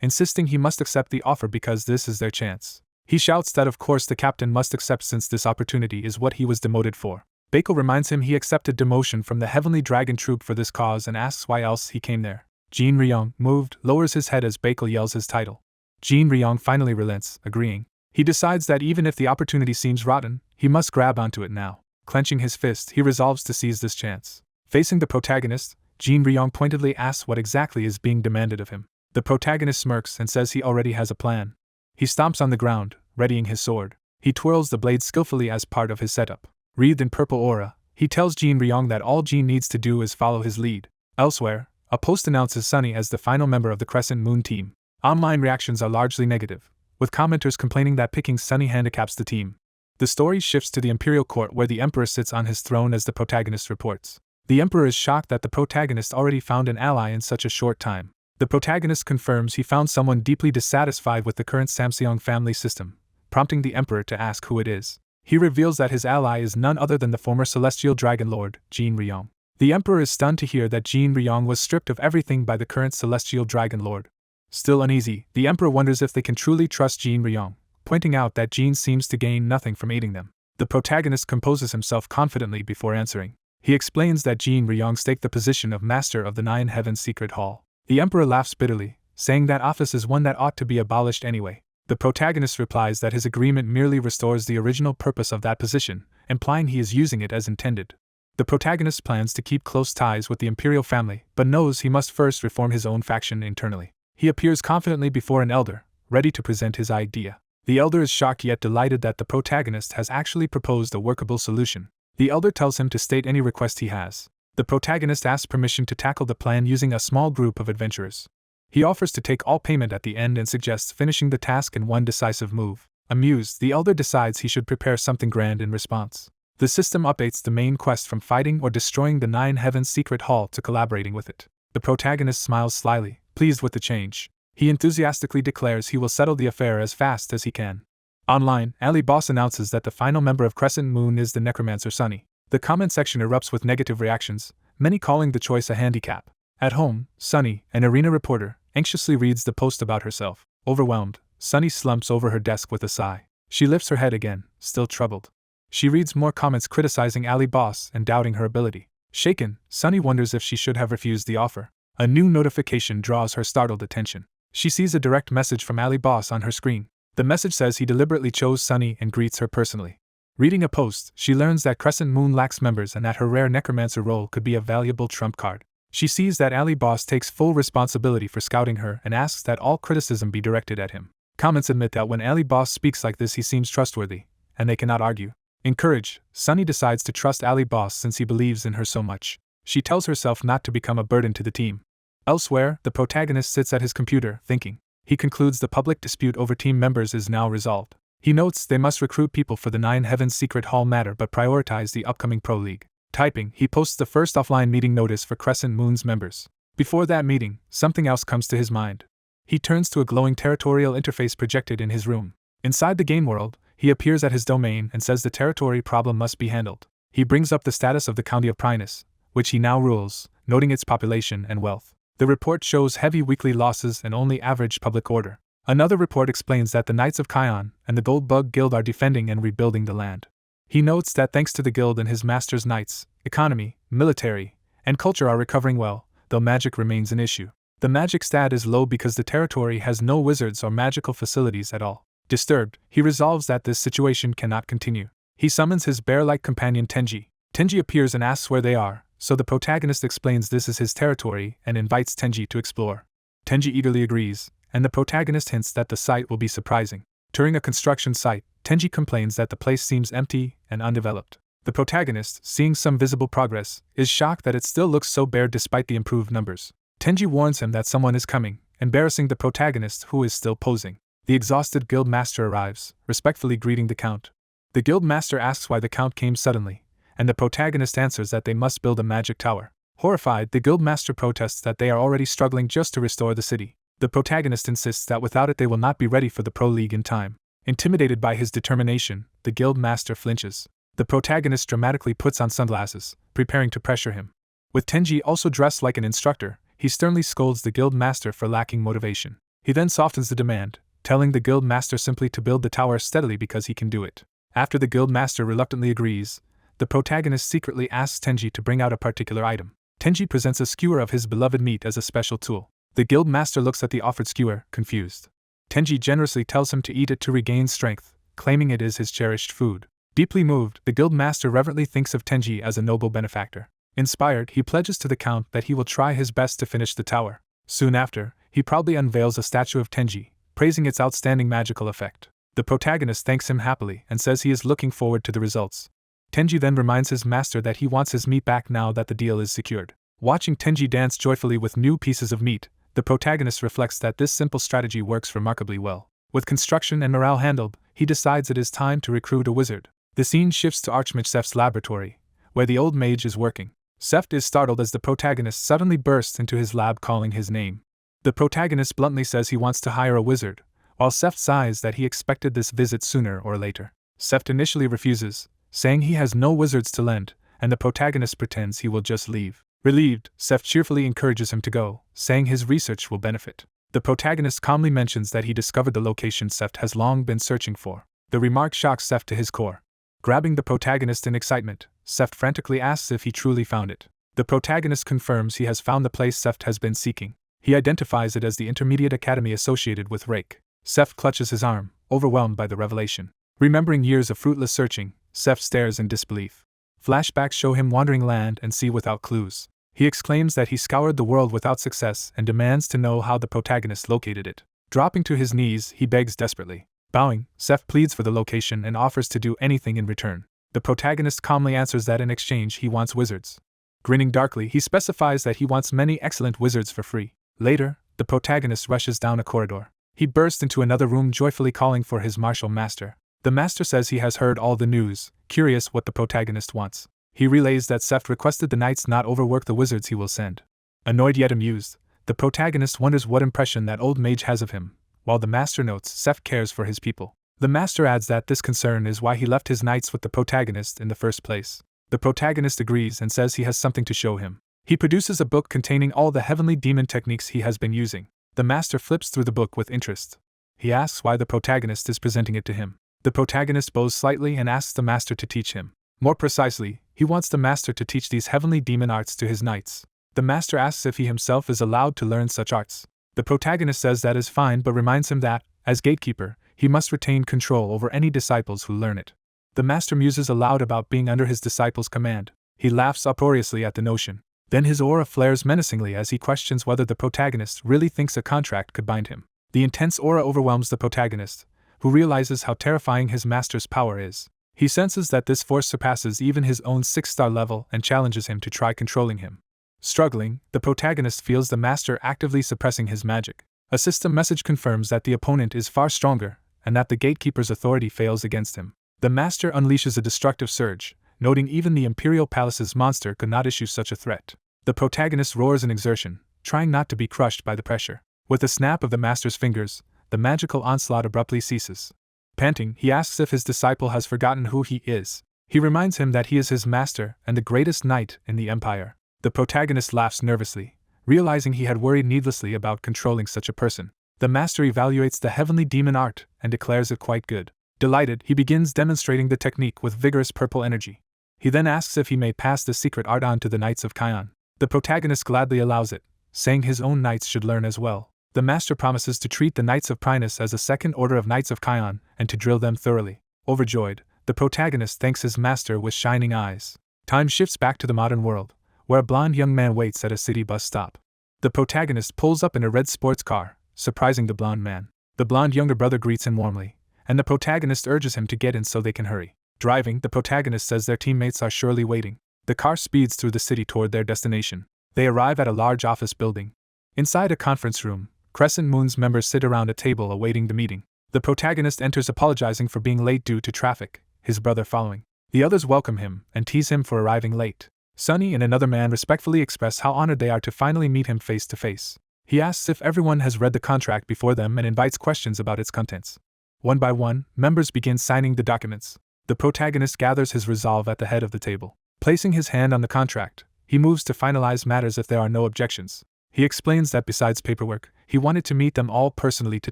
insisting he must accept the offer because this is their chance. He shouts that of course the captain must accept since this opportunity is what he was demoted for. Baeko reminds him he accepted demotion from the Heavenly Dragon Troop for this cause and asks why else he came there. Jin Ryong, moved, lowers his head as Baeko yells his title. Jin Ryong finally relents, agreeing. He decides that even if the opportunity seems rotten, he must grab onto it now. Clenching his fist, he resolves to seize this chance. Facing the protagonist, Jin Ryong pointedly asks what exactly is being demanded of him. The protagonist smirks and says he already has a plan. He stomps on the ground, readying his sword. He twirls the blade skillfully as part of his setup. Wreathed in purple aura, he tells Jin Ryong that all Jin needs to do is follow his lead. Elsewhere, a post announces Sunny as the final member of the Crescent Moon team. Online reactions are largely negative, with commenters complaining that picking Sunny handicaps the team. The story shifts to the Imperial Court where the Emperor sits on his throne as the protagonist reports. The Emperor is shocked that the protagonist already found an ally in such a short time. The protagonist confirms he found someone deeply dissatisfied with the current Samseong family system, prompting the Emperor to ask who it is. He reveals that his ally is none other than the former Celestial Dragon Lord, Jin Ryong. The Emperor is stunned to hear that Jin Ryong was stripped of everything by the current Celestial Dragon Lord. Still uneasy, the Emperor wonders if they can truly trust Jin Ryong, pointing out that Jin seems to gain nothing from aiding them. The protagonist composes himself confidently before answering. He explains that Jin Ryong staked the position of Master of the Nine Heavens Secret Hall. The Emperor laughs bitterly, saying that office is one that ought to be abolished anyway. The protagonist replies that his agreement merely restores the original purpose of that position, implying he is using it as intended. The protagonist plans to keep close ties with the Imperial family, but knows he must first reform his own faction internally. He appears confidently before an elder, ready to present his idea. The elder is shocked yet delighted that the protagonist has actually proposed a workable solution. The elder tells him to state any request he has. The protagonist asks permission to tackle the plan using a small group of adventurers. He offers to take all payment at the end and suggests finishing the task in one decisive move. Amused, the elder decides he should prepare something grand in response. The system updates the main quest from fighting or destroying the Nine Heavens Secret Hall to collaborating with it. The protagonist smiles slyly, pleased with the change. He enthusiastically declares he will settle the affair as fast as he can. Online, Ali Boss announces that the final member of Crescent Moon is the necromancer Sunny. The comment section erupts with negative reactions, many calling the choice a handicap. At home, Sunny, an arena reporter, anxiously reads the post about herself. Overwhelmed, Sunny slumps over her desk with a sigh. She lifts her head again, still troubled. She reads more comments criticizing Ali Boss and doubting her ability. Shaken, Sunny wonders if she should have refused the offer. A new notification draws her startled attention. She sees a direct message from Ali Boss on her screen. The message says he deliberately chose Sunny and greets her personally. Reading a post, she learns that Crescent Moon lacks members and that her rare necromancer role could be a valuable trump card. She sees that Ali Boss takes full responsibility for scouting her and asks that all criticism be directed at him. Comments admit that when Ali Boss speaks like this he seems trustworthy, and they cannot argue. Encouraged, Sunny decides to trust Ali Boss since he believes in her so much. She tells herself not to become a burden to the team. Elsewhere, the protagonist sits at his computer, thinking. He concludes the public dispute over team members is now resolved. He notes they must recruit people for the Nine Heavens Secret Hall matter but prioritize the upcoming Pro League. Typing, he posts the first offline meeting notice for Crescent Moon's members. Before that meeting, something else comes to his mind. He turns to a glowing territorial interface projected in his room. Inside the game world, he appears at his domain and says the territory problem must be handled. He brings up the status of the county of Prinus, which he now rules, noting its population and wealth. The report shows heavy weekly losses and only average public order. Another report explains that the Knights of Kion and the Gold Bug Guild are defending and rebuilding the land. He notes that thanks to the guild and his master's knights, economy, military, and culture are recovering well, though magic remains an issue. The magic stat is low because the territory has no wizards or magical facilities at all. Disturbed, he resolves that this situation cannot continue. He summons his bear-like companion Tenji. Tenji appears and asks where they are, so the protagonist explains this is his territory and invites Tenji to explore. Tenji eagerly agrees, and the protagonist hints that the site will be surprising. During a construction site, Tenji complains that the place seems empty and undeveloped. The protagonist, seeing some visible progress, is shocked that it still looks so bare despite the improved numbers. Tenji warns him that someone is coming, embarrassing the protagonist who is still posing. The exhausted guild master arrives, respectfully greeting the count. The guild master asks why the count came suddenly, and the protagonist answers that they must build a magic tower. Horrified, the guild master protests that they are already struggling just to restore the city. The protagonist insists that without it they will not be ready for the pro league in time. Intimidated by his determination, the guild master flinches. The protagonist dramatically puts on sunglasses, preparing to pressure him. With Tenji also dressed like an instructor, he sternly scolds the guild master for lacking motivation. He then softens the demand, telling the guild master simply to build the tower steadily because he can do it. After the guild master reluctantly agrees, the protagonist secretly asks Tenji to bring out a particular item. Tenji presents a skewer of his beloved meat as a special tool. The guild master looks at the offered skewer, confused. Tenji generously tells him to eat it to regain strength, claiming it is his cherished food. Deeply moved, the guild master reverently thinks of Tenji as a noble benefactor. Inspired, he pledges to the count that he will try his best to finish the tower. Soon after, he proudly unveils a statue of Tenji, praising its outstanding magical effect. The protagonist thanks him happily and says he is looking forward to the results. Tenji then reminds his master that he wants his meat back now that the deal is secured. Watching Tenji dance joyfully with new pieces of meat, the protagonist reflects that this simple strategy works remarkably well. With construction and morale handled, he decides it is time to recruit a wizard. The scene shifts to Archmage Seft's laboratory, where the old mage is working. Seft is startled as the protagonist suddenly bursts into his lab calling his name. The protagonist bluntly says he wants to hire a wizard, while Seft sighs that he expected this visit sooner or later. Seft initially refuses, saying he has no wizards to lend, and the protagonist pretends he will just leave. Relieved, Seft cheerfully encourages him to go, saying his research will benefit. The protagonist calmly mentions that he discovered the location Seft has long been searching for. The remark shocks Seft to his core. Grabbing the protagonist in excitement, Seft frantically asks if he truly found it. The protagonist confirms he has found the place Seft has been seeking. He identifies it as the intermediate academy associated with Rake. Seft clutches his arm, overwhelmed by the revelation. Remembering years of fruitless searching, Seft stares in disbelief. Flashbacks show him wandering land and sea without clues. He exclaims that he scoured the world without success and demands to know how the protagonist located it. Dropping to his knees, he begs desperately. Bowing, Seft pleads for the location and offers to do anything in return. The protagonist calmly answers that in exchange he wants wizards. Grinning darkly, he specifies that he wants many excellent wizards for free. Later, the protagonist rushes down a corridor. He bursts into another room joyfully calling for his martial master. The master says he has heard all the news, curious what the protagonist wants. He relays that Seft requested the knights not overwork the wizards he will send. Annoyed yet amused, the protagonist wonders what impression that old mage has of him, while the master notes Seft cares for his people. The master adds that this concern is why he left his knights with the protagonist in the first place. The protagonist agrees and says he has something to show him. He produces a book containing all the heavenly demon techniques he has been using. The master flips through the book with interest. He asks why the protagonist is presenting it to him. The protagonist bows slightly and asks the master to teach him. More precisely, he wants the master to teach these heavenly demon arts to his knights. The master asks if he himself is allowed to learn such arts. The protagonist says that is fine but reminds him that, as gatekeeper, he must retain control over any disciples who learn it. The master muses aloud about being under his disciples' command. He laughs uproariously at the notion. Then his aura flares menacingly as he questions whether the protagonist really thinks a contract could bind him. The intense aura overwhelms the protagonist, who realizes how terrifying his master's power is. He senses that this force surpasses even his own 6-star level and challenges him to try controlling him. Struggling, the protagonist feels the master actively suppressing his magic. A system message confirms that the opponent is far stronger, and that the gatekeeper's authority fails against him. The master unleashes a destructive surge, noting even the Imperial Palace's monster could not issue such a threat. The protagonist roars in exertion, trying not to be crushed by the pressure. With a snap of the master's fingers, the magical onslaught abruptly ceases. Panting, he asks if his disciple has forgotten who he is. He reminds him that he is his master and the greatest knight in the Empire. The protagonist laughs nervously, realizing he had worried needlessly about controlling such a person. The master evaluates the heavenly demon art and declares it quite good. Delighted, he begins demonstrating the technique with vigorous purple energy. He then asks if he may pass the secret art on to the Knights of Kion. The protagonist gladly allows it, saying his own knights should learn as well. The master promises to treat the Knights of Primus as a second order of Knights of Kion and to drill them thoroughly. Overjoyed, the protagonist thanks his master with shining eyes. Time shifts back to the modern world, where a blonde young man waits at a city bus stop. The protagonist pulls up in a red sports car, surprising the blonde man. The blonde younger brother greets him warmly, and the protagonist urges him to get in so they can hurry. Driving, the protagonist says their teammates are surely waiting. The car speeds through the city toward their destination. They arrive at a large office building. Inside a conference room, Crescent Moon's members sit around a table awaiting the meeting. The protagonist enters apologizing for being late due to traffic, his brother following. The others welcome him and tease him for arriving late. Sunny and another man respectfully express how honored they are to finally meet him face to face. He asks if everyone has read the contract before them and invites questions about its contents. One by one, members begin signing the documents. The protagonist gathers his resolve at the head of the table. Placing his hand on the contract, he moves to finalize matters if there are no objections. He explains that besides paperwork, he wanted to meet them all personally to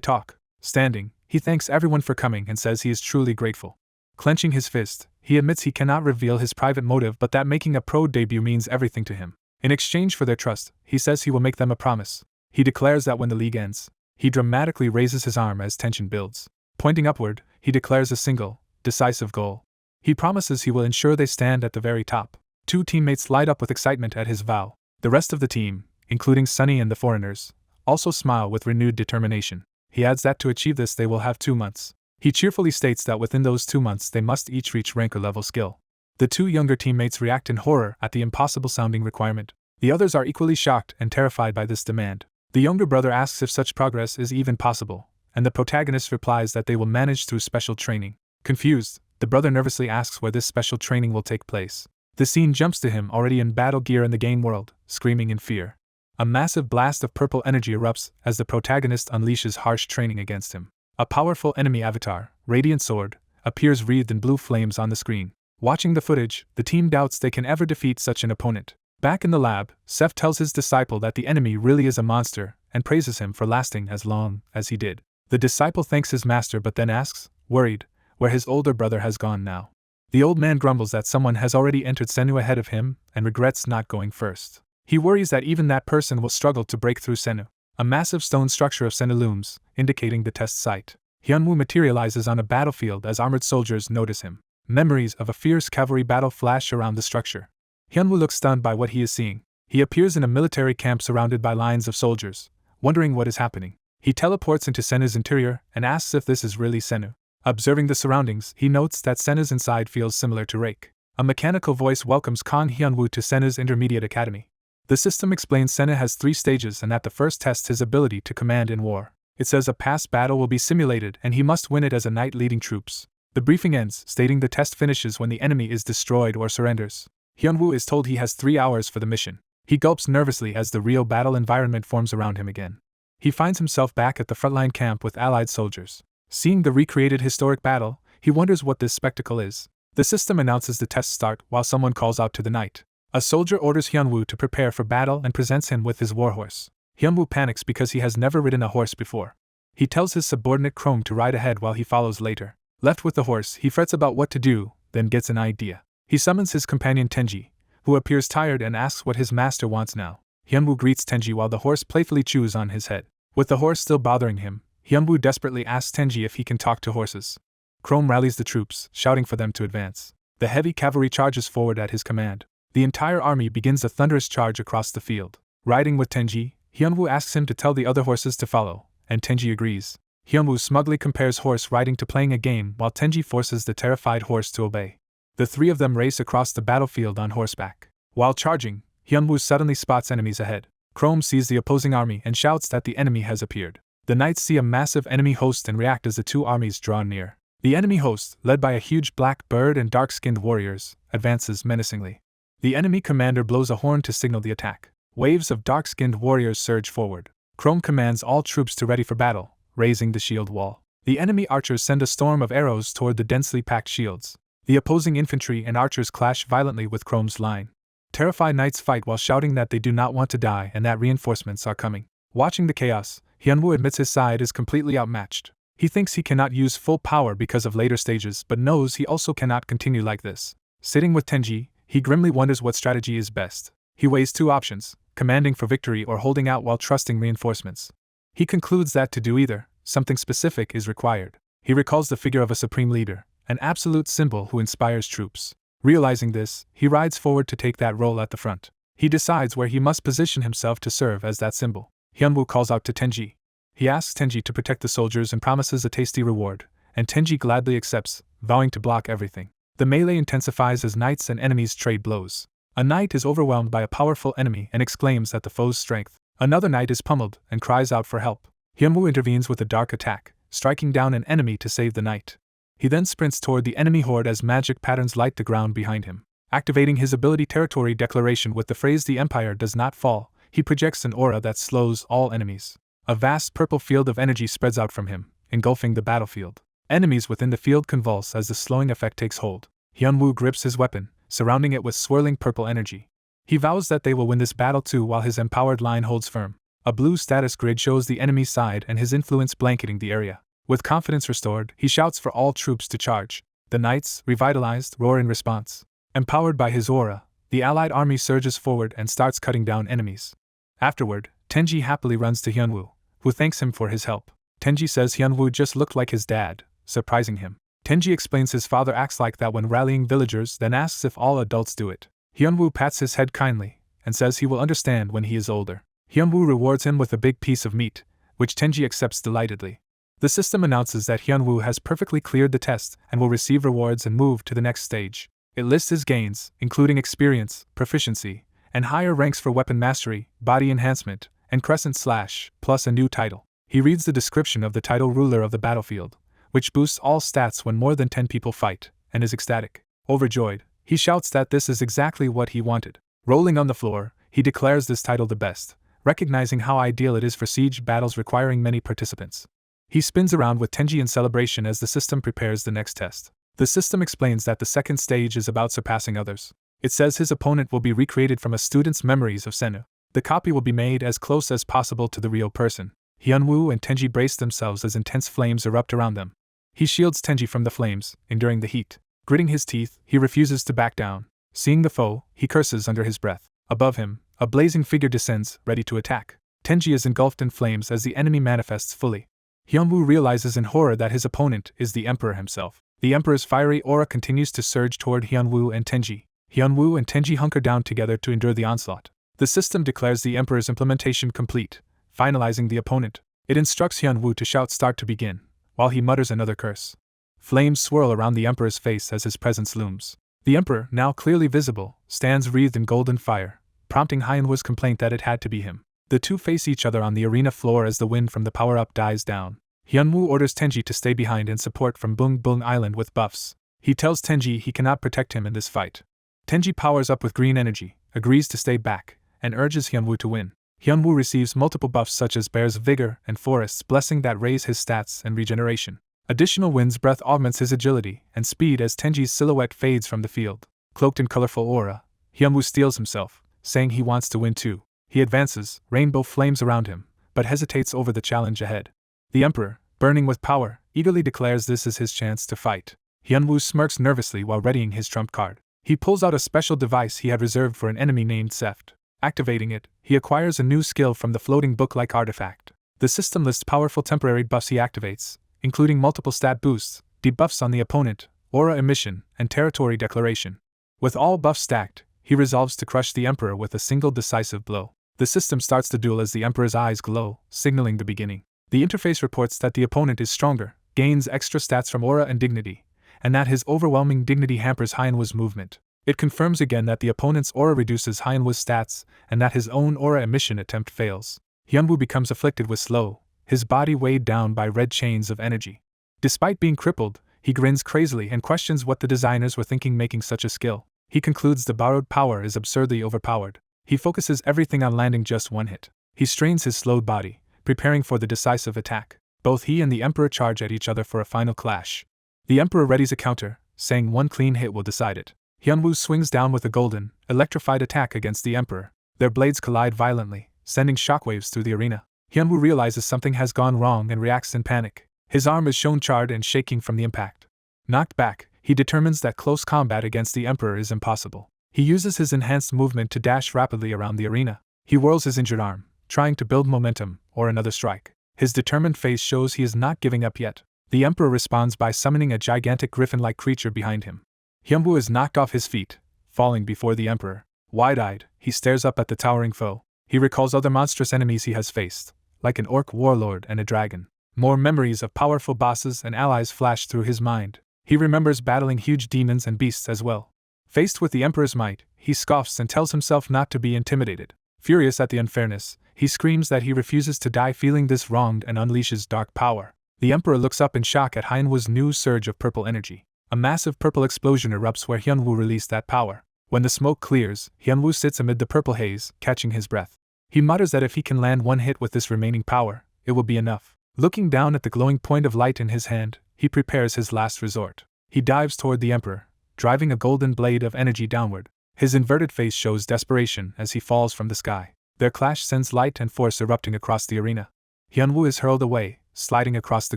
talk. Standing, he thanks everyone for coming and says he is truly grateful. Clenching his fist, he admits he cannot reveal his private motive but that making a pro debut means everything to him. In exchange for their trust, he says he will make them a promise. He declares that when the league ends, he dramatically raises his arm as tension builds. Pointing upward, he declares a single, decisive goal. He promises he will ensure they stand at the very top. Two teammates light up with excitement at his vow. The rest of the team, including Sunny and the foreigners, also smile with renewed determination. He adds that to achieve this they will have 2 months. He cheerfully states that within those 2 months they must each reach ranker level skill. The two younger teammates react in horror at the impossible-sounding requirement. The others are equally shocked and terrified by this demand. The younger brother asks if such progress is even possible, and the protagonist replies that they will manage through special training. Confused, the brother nervously asks where this special training will take place. The scene jumps to him already in battle gear in the game world, screaming in fear. A massive blast of purple energy erupts as the protagonist unleashes harsh training against him. A powerful enemy avatar, Radiant Sword, appears wreathed in blue flames on the screen. Watching the footage, the team doubts they can ever defeat such an opponent. Back in the lab, Seth tells his disciple that the enemy really is a monster, and praises him for lasting as long as he did. The disciple thanks his master but then asks, worried, where his older brother has gone now. The old man grumbles that someone has already entered Senu ahead of him and regrets not going first. He worries that even that person will struggle to break through Senu. A massive stone structure of Senu looms, indicating the test site. Hyunwoo materializes on a battlefield as armored soldiers notice him. Memories of a fierce cavalry battle flash around the structure. Hyunwoo looks stunned by what he is seeing. He appears in a military camp surrounded by lines of soldiers, wondering what is happening. He teleports into Senu's interior and asks if this is really Senu. Observing the surroundings, he notes that Senu's inside feels similar to Rake. A mechanical voice welcomes Kang Hyunwoo to Senu's intermediate academy. The system explains Senu has 3 stages and that the first tests his ability to command in war. It says a past battle will be simulated and he must win it as a knight leading troops. The briefing ends, stating the test finishes when the enemy is destroyed or surrenders. Hyunwoo is told he has 3 hours for the mission. He gulps nervously as the real battle environment forms around him again. He finds himself back at the frontline camp with allied soldiers. Seeing the recreated historic battle, he wonders what this spectacle is. The system announces the test start while someone calls out to the knight. A soldier orders Hyunwoo to prepare for battle and presents him with his warhorse. Hyunwoo panics because he has never ridden a horse before. He tells his subordinate Chrome to ride ahead while he follows later. Left with the horse, he frets about what to do, then gets an idea. He summons his companion Tenji, who appears tired and asks what his master wants now. Hyunwoo greets Tenji while the horse playfully chews on his head. With the horse still bothering him, Hyunwoo desperately asks Tenji if he can talk to horses. Chrome rallies the troops, shouting for them to advance. The heavy cavalry charges forward at his command. The entire army begins a thunderous charge across the field. Riding with Tenji, Hyunwoo asks him to tell the other horses to follow, and Tenji agrees. Hyunwoo smugly compares horse riding to playing a game while Tenji forces the terrified horse to obey. The 3 of them race across the battlefield on horseback. While charging, Hyunwoo suddenly spots enemies ahead. Chrome sees the opposing army and shouts that the enemy has appeared. The knights see a massive enemy host and react as the 2 armies draw near. The enemy host, led by a huge black bird and dark-skinned warriors, advances menacingly. The enemy commander blows a horn to signal the attack. Waves of dark-skinned warriors surge forward. Chrome commands all troops to ready for battle, raising the shield wall. The enemy archers send a storm of arrows toward the densely packed shields. The opposing infantry and archers clash violently with Chrome's line. Terrified knights fight while shouting that they do not want to die and that reinforcements are coming. Watching the chaos, Hyunwoo admits his side is completely outmatched. He thinks he cannot use full power because of later stages but knows he also cannot continue like this. Sitting with Tenji, he grimly wonders what strategy is best. He weighs 2 options, commanding for victory or holding out while trusting reinforcements. He concludes that to do either, something specific is required. He recalls the figure of a supreme leader, an absolute symbol who inspires troops. Realizing this, he rides forward to take that role at the front. He decides where he must position himself to serve as that symbol. Hyunwoo calls out to Tenji. He asks Tenji to protect the soldiers and promises a tasty reward, and Tenji gladly accepts, vowing to block everything. The melee intensifies as knights and enemies trade blows. A knight is overwhelmed by a powerful enemy and exclaims at the foe's strength. Another knight is pummeled and cries out for help. Hyunwoo intervenes with a dark attack, striking down an enemy to save the night. He then sprints toward the enemy horde as magic patterns light the ground behind him. Activating his ability Territory Declaration with the phrase "The Empire does not fall," he projects an aura that slows all enemies. A vast purple field of energy spreads out from him, engulfing the battlefield. Enemies within the field convulse as the slowing effect takes hold. Hyunwoo grips his weapon, surrounding it with swirling purple energy. He vows that they will win this battle too while his empowered line holds firm. A blue status grid shows the enemy's side and his influence blanketing the area. With confidence restored, he shouts for all troops to charge. The knights, revitalized, roar in response. Empowered by his aura, the allied army surges forward and starts cutting down enemies. Afterward, Tenji happily runs to Hyunwoo, who thanks him for his help. Tenji says Hyunwoo just looked like his dad, surprising him. Tenji explains his father acts like that when rallying villagers, then asks if all adults do it. Hyunwoo pats his head kindly, and says he will understand when he is older. Hyunwoo rewards him with a big piece of meat, which Tenji accepts delightedly. The system announces that Hyunwoo has perfectly cleared the test and will receive rewards and move to the next stage. It lists his gains, including experience, proficiency, and higher ranks for weapon mastery, body enhancement, and crescent slash, plus a new title. He reads the description of the title Ruler of the Battlefield, which boosts all stats when more than 10 people fight, and is ecstatic. Overjoyed, he shouts that this is exactly what he wanted. Rolling on the floor, he declares this title the best, recognizing how ideal it is for siege battles requiring many participants. He spins around with Tenji in celebration as the system prepares the next test. The system explains that the second stage is about surpassing others. It says his opponent will be recreated from a student's memories of Senu. The copy will be made as close as possible to the real person. Hyunwoo and Tenji brace themselves as intense flames erupt around them. He shields Tenji from the flames, enduring the heat. Gritting his teeth, he refuses to back down. Seeing the foe, he curses under his breath. Above him, a blazing figure descends, ready to attack. Tenji is engulfed in flames as the enemy manifests fully. Hyunwoo realizes in horror that his opponent is the Emperor himself. The Emperor's fiery aura continues to surge toward Hyunwoo and Tenji. Hyunwoo and Tenji hunker down together to endure the onslaught. The system declares the Emperor's implementation complete, finalizing the opponent. It instructs Hyunwoo to shout "Start" to begin, while he mutters another curse. Flames swirl around the Emperor's face as his presence looms. The Emperor, now clearly visible, stands wreathed in golden fire, prompting Hyunwoo's complaint that it had to be him. The two face each other on the arena floor as the wind from the power-up dies down. Hyunwoo orders Tenji to stay behind in support from Bung Bung Island with buffs. He tells Tenji he cannot protect him in this fight. Tenji powers up with green energy, agrees to stay back, and urges Hyunwoo to win. Hyunwoo receives multiple buffs such as Bear's Vigor and Forest's Blessing that raise his stats and regeneration. Additional Wind's Breath augments his agility and speed as Tenji's silhouette fades from the field. Cloaked in colorful aura, Hyunwoo steels himself, saying he wants to win too. He advances, rainbow flames around him, but hesitates over the challenge ahead. The Emperor, burning with power, eagerly declares this is his chance to fight. Hyunwoo smirks nervously while readying his trump card. He pulls out a special device he had reserved for an enemy named Seft. Activating it, he acquires a new skill from the floating book-like artifact. The system lists powerful temporary buffs he activates, including multiple stat boosts, debuffs on the opponent, aura emission, and territory declaration. With all buffs stacked, he resolves to crush the Emperor with a single decisive blow. The system starts the duel as the Emperor's eyes glow, signaling the beginning. The interface reports that the opponent is stronger, gains extra stats from aura and dignity, and that his overwhelming dignity hampers Hyunwoo's movement. It confirms again that the opponent's aura reduces Hyunwoo's stats, and that his own aura emission attempt fails. Hyunwoo becomes afflicted with slow, his body weighed down by red chains of energy. Despite being crippled, he grins crazily and questions what the designers were thinking making such a skill. He concludes the borrowed power is absurdly overpowered. He focuses everything on landing just one hit. He strains his slowed body, preparing for the decisive attack. Both he and the Emperor charge at each other for a final clash. The Emperor readies a counter, saying one clean hit will decide it. Hyunwoo swings down with a golden, electrified attack against the Emperor. Their blades collide violently, sending shockwaves through the arena. Hyunwoo realizes something has gone wrong and reacts in panic. His arm is shown charred and shaking from the impact. Knocked back, he determines that close combat against the Emperor is impossible. He uses his enhanced movement to dash rapidly around the arena. He whirls his injured arm, trying to build momentum, or another strike. His determined face shows he is not giving up yet. The Emperor responds by summoning a gigantic griffin-like creature behind him. Hyunwoo is knocked off his feet, falling before the Emperor. Wide-eyed, he stares up at the towering foe. He recalls other monstrous enemies he has faced, like an orc warlord and a dragon. More memories of powerful bosses and allies flash through his mind. He remembers battling huge demons and beasts as well. Faced with the Emperor's might, he scoffs and tells himself not to be intimidated. Furious at the unfairness, he screams that he refuses to die feeling this wronged and unleashes dark power. The Emperor looks up in shock at Hyunwoo's new surge of purple energy. A massive purple explosion erupts where Hyunwoo released that power. When the smoke clears, Hyunwoo sits amid the purple haze, catching his breath. He mutters that if he can land one hit with this remaining power, it will be enough. Looking down at the glowing point of light in his hand, he prepares his last resort. He dives toward the Emperor, driving a golden blade of energy downward. His inverted face shows desperation as he falls from the sky. Their clash sends light and force erupting across the arena. Hyunwoo is hurled away, sliding across the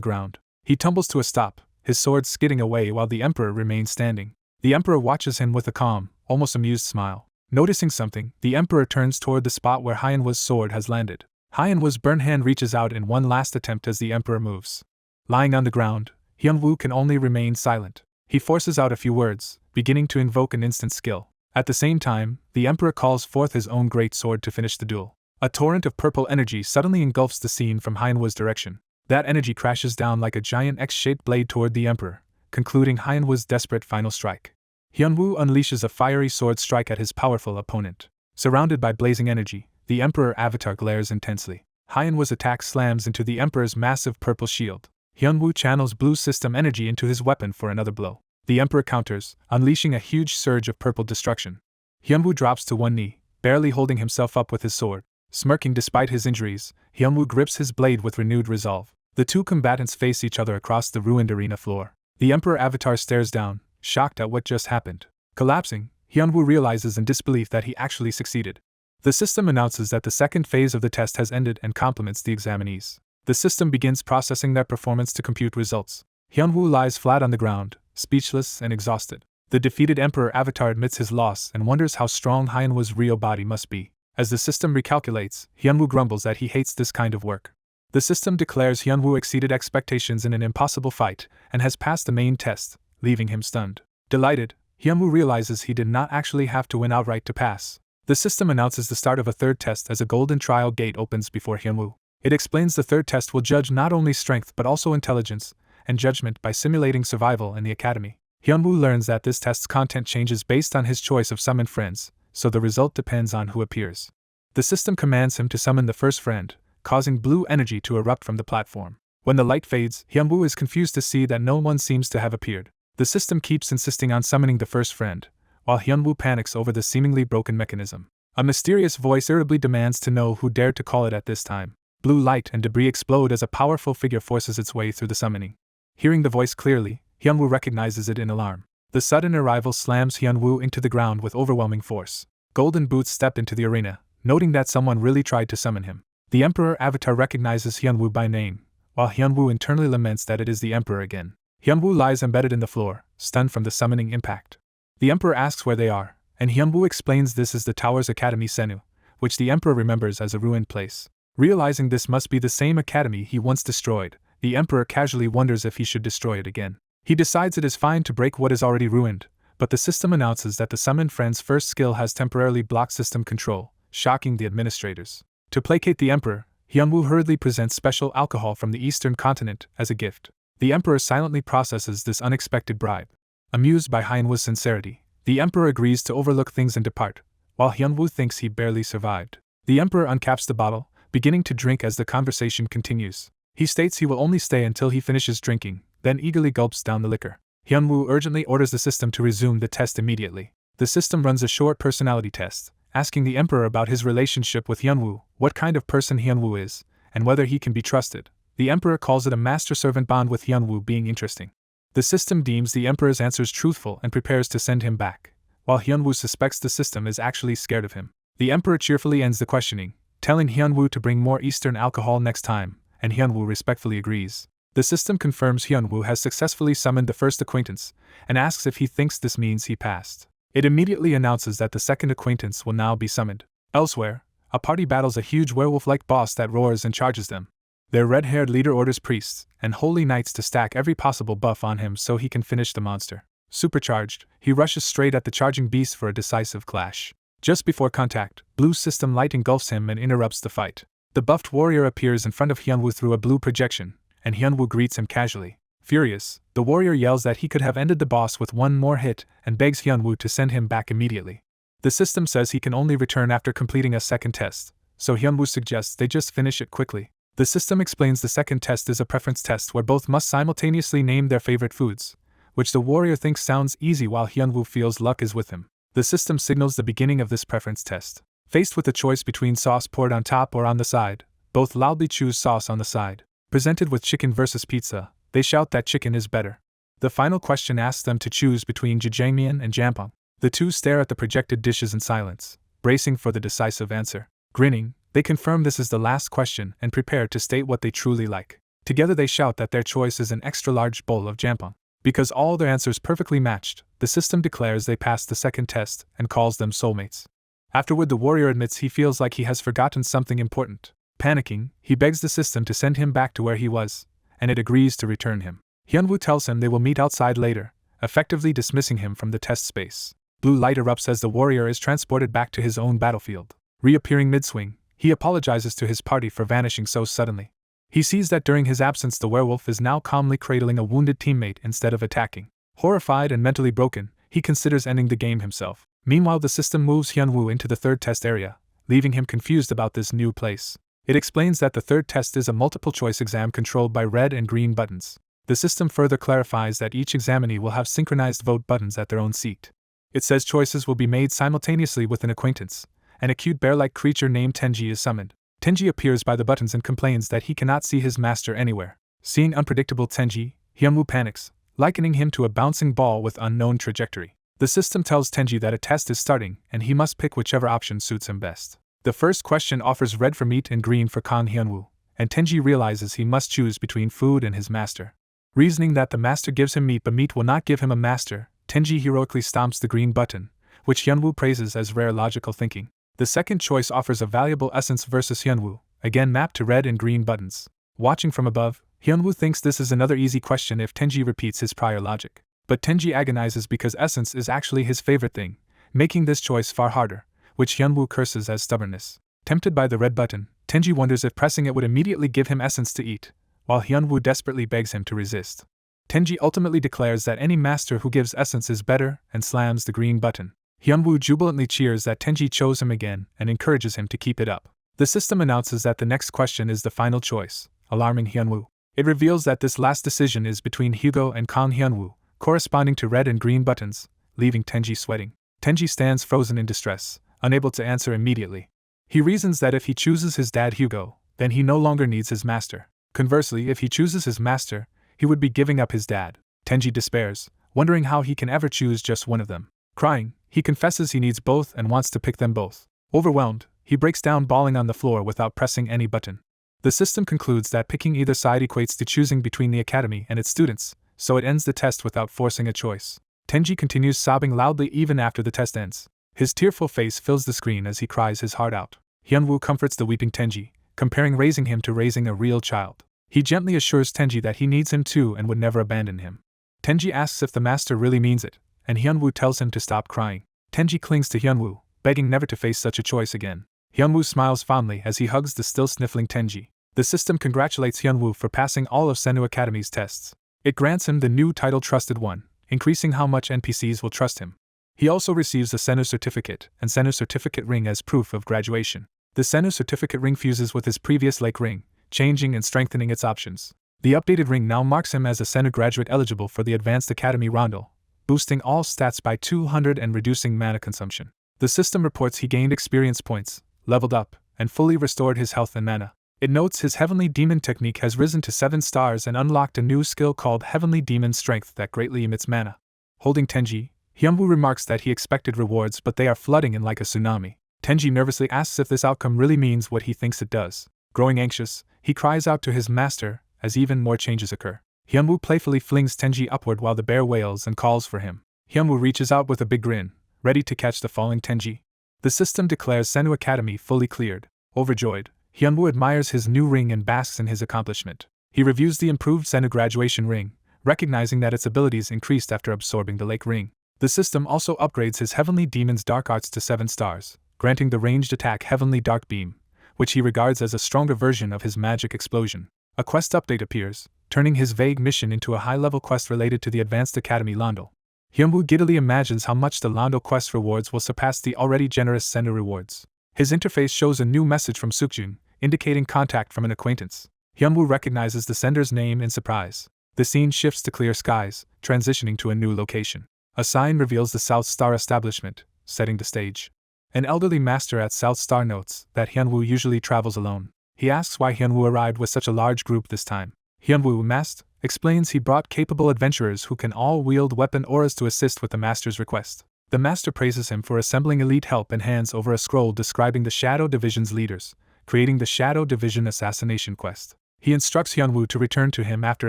ground. He tumbles to a stop, his sword skidding away while the Emperor remains standing. The Emperor watches him with a calm, almost amused smile. Noticing something, the Emperor turns toward the spot where Hyunwoo's sword has landed. Hyunwoo's burnt hand reaches out in one last attempt as the Emperor moves. Lying on the ground, Hyunwoo can only remain silent. He forces out a few words, beginning to invoke an instant skill. At the same time, the Emperor calls forth his own great sword to finish the duel. A torrent of purple energy suddenly engulfs the scene from Hyunwoo's direction. That energy crashes down like a giant X-shaped blade toward the Emperor, concluding Hyunwoo's desperate final strike. Hyunwoo unleashes a fiery sword strike at his powerful opponent. Surrounded by blazing energy, the Emperor avatar glares intensely. Hyunwoo's attack slams into the Emperor's massive purple shield. Hyunwoo channels blue system energy into his weapon for another blow. The Emperor counters, unleashing a huge surge of purple destruction. Hyunwoo drops to one knee, barely holding himself up with his sword. Smirking despite his injuries, Hyunwoo grips his blade with renewed resolve. The two combatants face each other across the ruined arena floor. The Emperor avatar stares down, shocked at what just happened. Collapsing, Hyunwoo realizes in disbelief that he actually succeeded. The system announces that the second phase of the test has ended and compliments the examinees. The system begins processing their performance to compute results. Hyunwoo lies flat on the ground, speechless and exhausted. The defeated Emperor avatar admits his loss and wonders how strong Hyunwoo's real body must be. As the system recalculates, Hyunwoo grumbles that he hates this kind of work. The system declares Hyunwoo exceeded expectations in an impossible fight and has passed the main test, leaving him stunned. Delighted, Hyunwoo realizes he did not actually have to win outright to pass. The system announces the start of a third test as a golden trial gate opens before Hyunwoo. It explains the third test will judge not only strength but also intelligence and judgment by simulating survival in the academy. Hyunwoo learns that this test's content changes based on his choice of summoned friends, so the result depends on who appears. The system commands him to summon the first friend, causing blue energy to erupt from the platform. When the light fades, Hyunwoo is confused to see that no one seems to have appeared. The system keeps insisting on summoning the first friend, while Hyunwoo panics over the seemingly broken mechanism. A mysterious voice irritably demands to know who dared to call it at this time. Blue light and debris explode as a powerful figure forces its way through the summoning. Hearing the voice clearly, Hyunwoo recognizes it in alarm. The sudden arrival slams Hyunwoo into the ground with overwhelming force. Golden Boots step into the arena, noting that someone really tried to summon him. The Emperor avatar recognizes Hyunwoo by name, while Hyunwoo internally laments that it is the Emperor again. Hyunwoo lies embedded in the floor, stunned from the summoning impact. The Emperor asks where they are, and Hyunwoo explains this is the tower's Academy Senu, which the Emperor remembers as a ruined place. Realizing this must be the same academy he once destroyed, the Emperor casually wonders if he should destroy it again. He decides it is fine to break what is already ruined, but the system announces that the summoned friend's first skill has temporarily blocked system control, shocking the administrators. To placate the Emperor, Hyunwoo hurriedly presents special alcohol from the Eastern continent as a gift. The Emperor silently processes this unexpected bribe. Amused by Hyunwoo's sincerity, the Emperor agrees to overlook things and depart, while Hyunwoo thinks he barely survived. The Emperor uncaps the bottle, beginning to drink as the conversation continues. He states he will only stay until he finishes drinking, then eagerly gulps down the liquor. Hyunwoo urgently orders the system to resume the test immediately. The system runs a short personality test, asking the Emperor about his relationship with Hyunwoo, what kind of person Hyunwoo is, and whether he can be trusted. The Emperor calls it a master-servant bond with Hyunwoo being interesting. The system deems the Emperor's answers truthful and prepares to send him back, while Hyunwoo suspects the system is actually scared of him. The Emperor cheerfully ends the questioning, telling Hyunwoo to bring more Eastern alcohol next time, and Hyunwoo respectfully agrees. The system confirms Hyunwoo has successfully summoned the first acquaintance, and asks if he thinks this means he passed. It immediately announces that the second acquaintance will now be summoned. Elsewhere, a party battles a huge werewolf-like boss that roars and charges them. Their red-haired leader orders priests and holy knights to stack every possible buff on him so he can finish the monster. Supercharged, he rushes straight at the charging beast for a decisive clash. Just before contact, blue system light engulfs him and interrupts the fight. The buffed warrior appears in front of Hyunwoo through a blue projection, and Hyunwoo greets him casually. Furious, the warrior yells that he could have ended the boss with one more hit and begs Hyunwoo to send him back immediately. The system says he can only return after completing a second test, so Hyunwoo suggests they just finish it quickly. The system explains the second test is a preference test where both must simultaneously name their favorite foods, which the warrior thinks sounds easy while Hyunwoo feels luck is with him. The system signals the beginning of this preference test. Faced with the choice between sauce poured on top or on the side, both loudly choose sauce on the side. Presented with chicken versus pizza, they shout that chicken is better. The final question asks them to choose between jjangmyeon and jampong. The two stare at the projected dishes in silence, bracing for the decisive answer. Grinning, they confirm this is the last question and prepare to state what they truly like. Together they shout that their choice is an extra-large bowl of jampong. Because all their answers perfectly matched, the system declares they passed the second test and calls them soulmates. Afterward, the warrior admits he feels like he has forgotten something important. Panicking, he begs the system to send him back to where he was, and it agrees to return him. Hyunwoo tells him they will meet outside later, effectively dismissing him from the test space. Blue light erupts as the warrior is transported back to his own battlefield. Reappearing mid-swing, he apologizes to his party for vanishing so suddenly. He sees that during his absence the werewolf is now calmly cradling a wounded teammate instead of attacking. Horrified and mentally broken, he considers ending the game himself. Meanwhile, the system moves Hyunwoo into the third test area, leaving him confused about this new place. It explains that the third test is a multiple-choice exam controlled by red and green buttons. The system further clarifies that each examinee will have synchronized vote buttons at their own seat. It says choices will be made simultaneously with an acquaintance, and a cute bear-like creature named Tenji is summoned. Tenji appears by the buttons and complains that he cannot see his master anywhere. Seeing unpredictable Tenji, Hyunwoo panics, likening him to a bouncing ball with unknown trajectory. The system tells Tenji that a test is starting and he must pick whichever option suits him best. The first question offers red for meat and green for Kang Hyunwoo, and Tenji realizes he must choose between food and his master. Reasoning that the master gives him meat but meat will not give him a master, Tenji heroically stomps the green button, which Hyunwoo praises as rare logical thinking. The second choice offers a valuable essence versus Hyunwoo, again mapped to red and green buttons. Watching from above, Hyunwoo thinks this is another easy question if Tenji repeats his prior logic. But Tenji agonizes because essence is actually his favorite thing, making this choice far harder, which Hyunwoo curses as stubbornness. Tempted by the red button, Tenji wonders if pressing it would immediately give him essence to eat, while Hyunwoo desperately begs him to resist. Tenji ultimately declares that any master who gives essence is better and slams the green button. Hyunwoo jubilantly cheers that Tenji chose him again and encourages him to keep it up. The system announces that the next question is the final choice, alarming Hyunwoo. It reveals that this last decision is between Hugo and Kang Hyunwoo, corresponding to red and green buttons, leaving Tenji sweating. Tenji stands frozen in distress, unable to answer immediately. He reasons that if he chooses his dad Hugo, then he no longer needs his master. Conversely, if he chooses his master, he would be giving up his dad. Tenji despairs, wondering how he can ever choose just one of them. Crying, he confesses he needs both and wants to pick them both. Overwhelmed, he breaks down bawling on the floor without pressing any button. The system concludes that picking either side equates to choosing between the academy and its students, so it ends the test without forcing a choice. Tenji continues sobbing loudly even after the test ends. His tearful face fills the screen as he cries his heart out. Hyunwoo comforts the weeping Tenji, comparing raising him to raising a real child. He gently assures Tenji that he needs him too and would never abandon him. Tenji asks if the master really means it, and Hyunwoo tells him to stop crying. Tenji clings to Hyunwoo, begging never to face such a choice again. Hyunwoo smiles fondly as he hugs the still sniffling Tenji. The system congratulates Hyunwoo for passing all of Senu Academy's tests. It grants him the new title Trusted One, increasing how much NPCs will trust him. He also receives a Senu certificate and Senu certificate ring as proof of graduation. The Senu certificate ring fuses with his previous Lake ring, changing and strengthening its options. The updated ring now marks him as a Senu graduate eligible for the Advanced Academy Rondel, boosting all stats by 200 and reducing mana consumption. The system reports he gained experience points, leveled up, and fully restored his health and mana. It notes his Heavenly Demon technique has risen to 7 stars and unlocked a new skill called Heavenly Demon Strength that greatly emits mana. Holding Tenji, Hyunwoo remarks that he expected rewards but they are flooding in like a tsunami. Tenji nervously asks if this outcome really means what he thinks it does. Growing anxious, he cries out to his master as even more changes occur. Hyunwoo playfully flings Tenji upward while the bear wails and calls for him. Hyunwoo reaches out with a big grin, ready to catch the falling Tenji. The system declares Senu Academy fully cleared. Overjoyed, Hyunwoo admires his new ring and basks in his accomplishment. He reviews the improved Senu graduation ring, recognizing that its abilities increased after absorbing the Lake ring. The system also upgrades his Heavenly Demon's Dark Arts to 7 stars, granting the ranged attack Heavenly Dark Beam, which he regards as a stronger version of his magic explosion. A quest update appears, turning his vague mission into a high-level quest related to the Advanced Academy Londel. Hyunwoo giddily imagines how much the Londel quest rewards will surpass the already generous Senu rewards. His interface shows a new message from Sukjun, indicating contact from an acquaintance. Hyunwoo recognizes the sender's name in surprise. The scene shifts to clear skies, transitioning to a new location. A sign reveals the South Star establishment, setting the stage. An elderly master at South Star notes that Hyunwoo usually travels alone. He asks why Hyunwoo arrived with such a large group this time. Hyunwoo, masked, explains he brought capable adventurers who can all wield weapon auras to assist with the master's request. The master praises him for assembling elite help and hands over a scroll describing the Shadow Division's leaders, creating the Shadow Division assassination quest. He instructs Hyunwoo to return to him after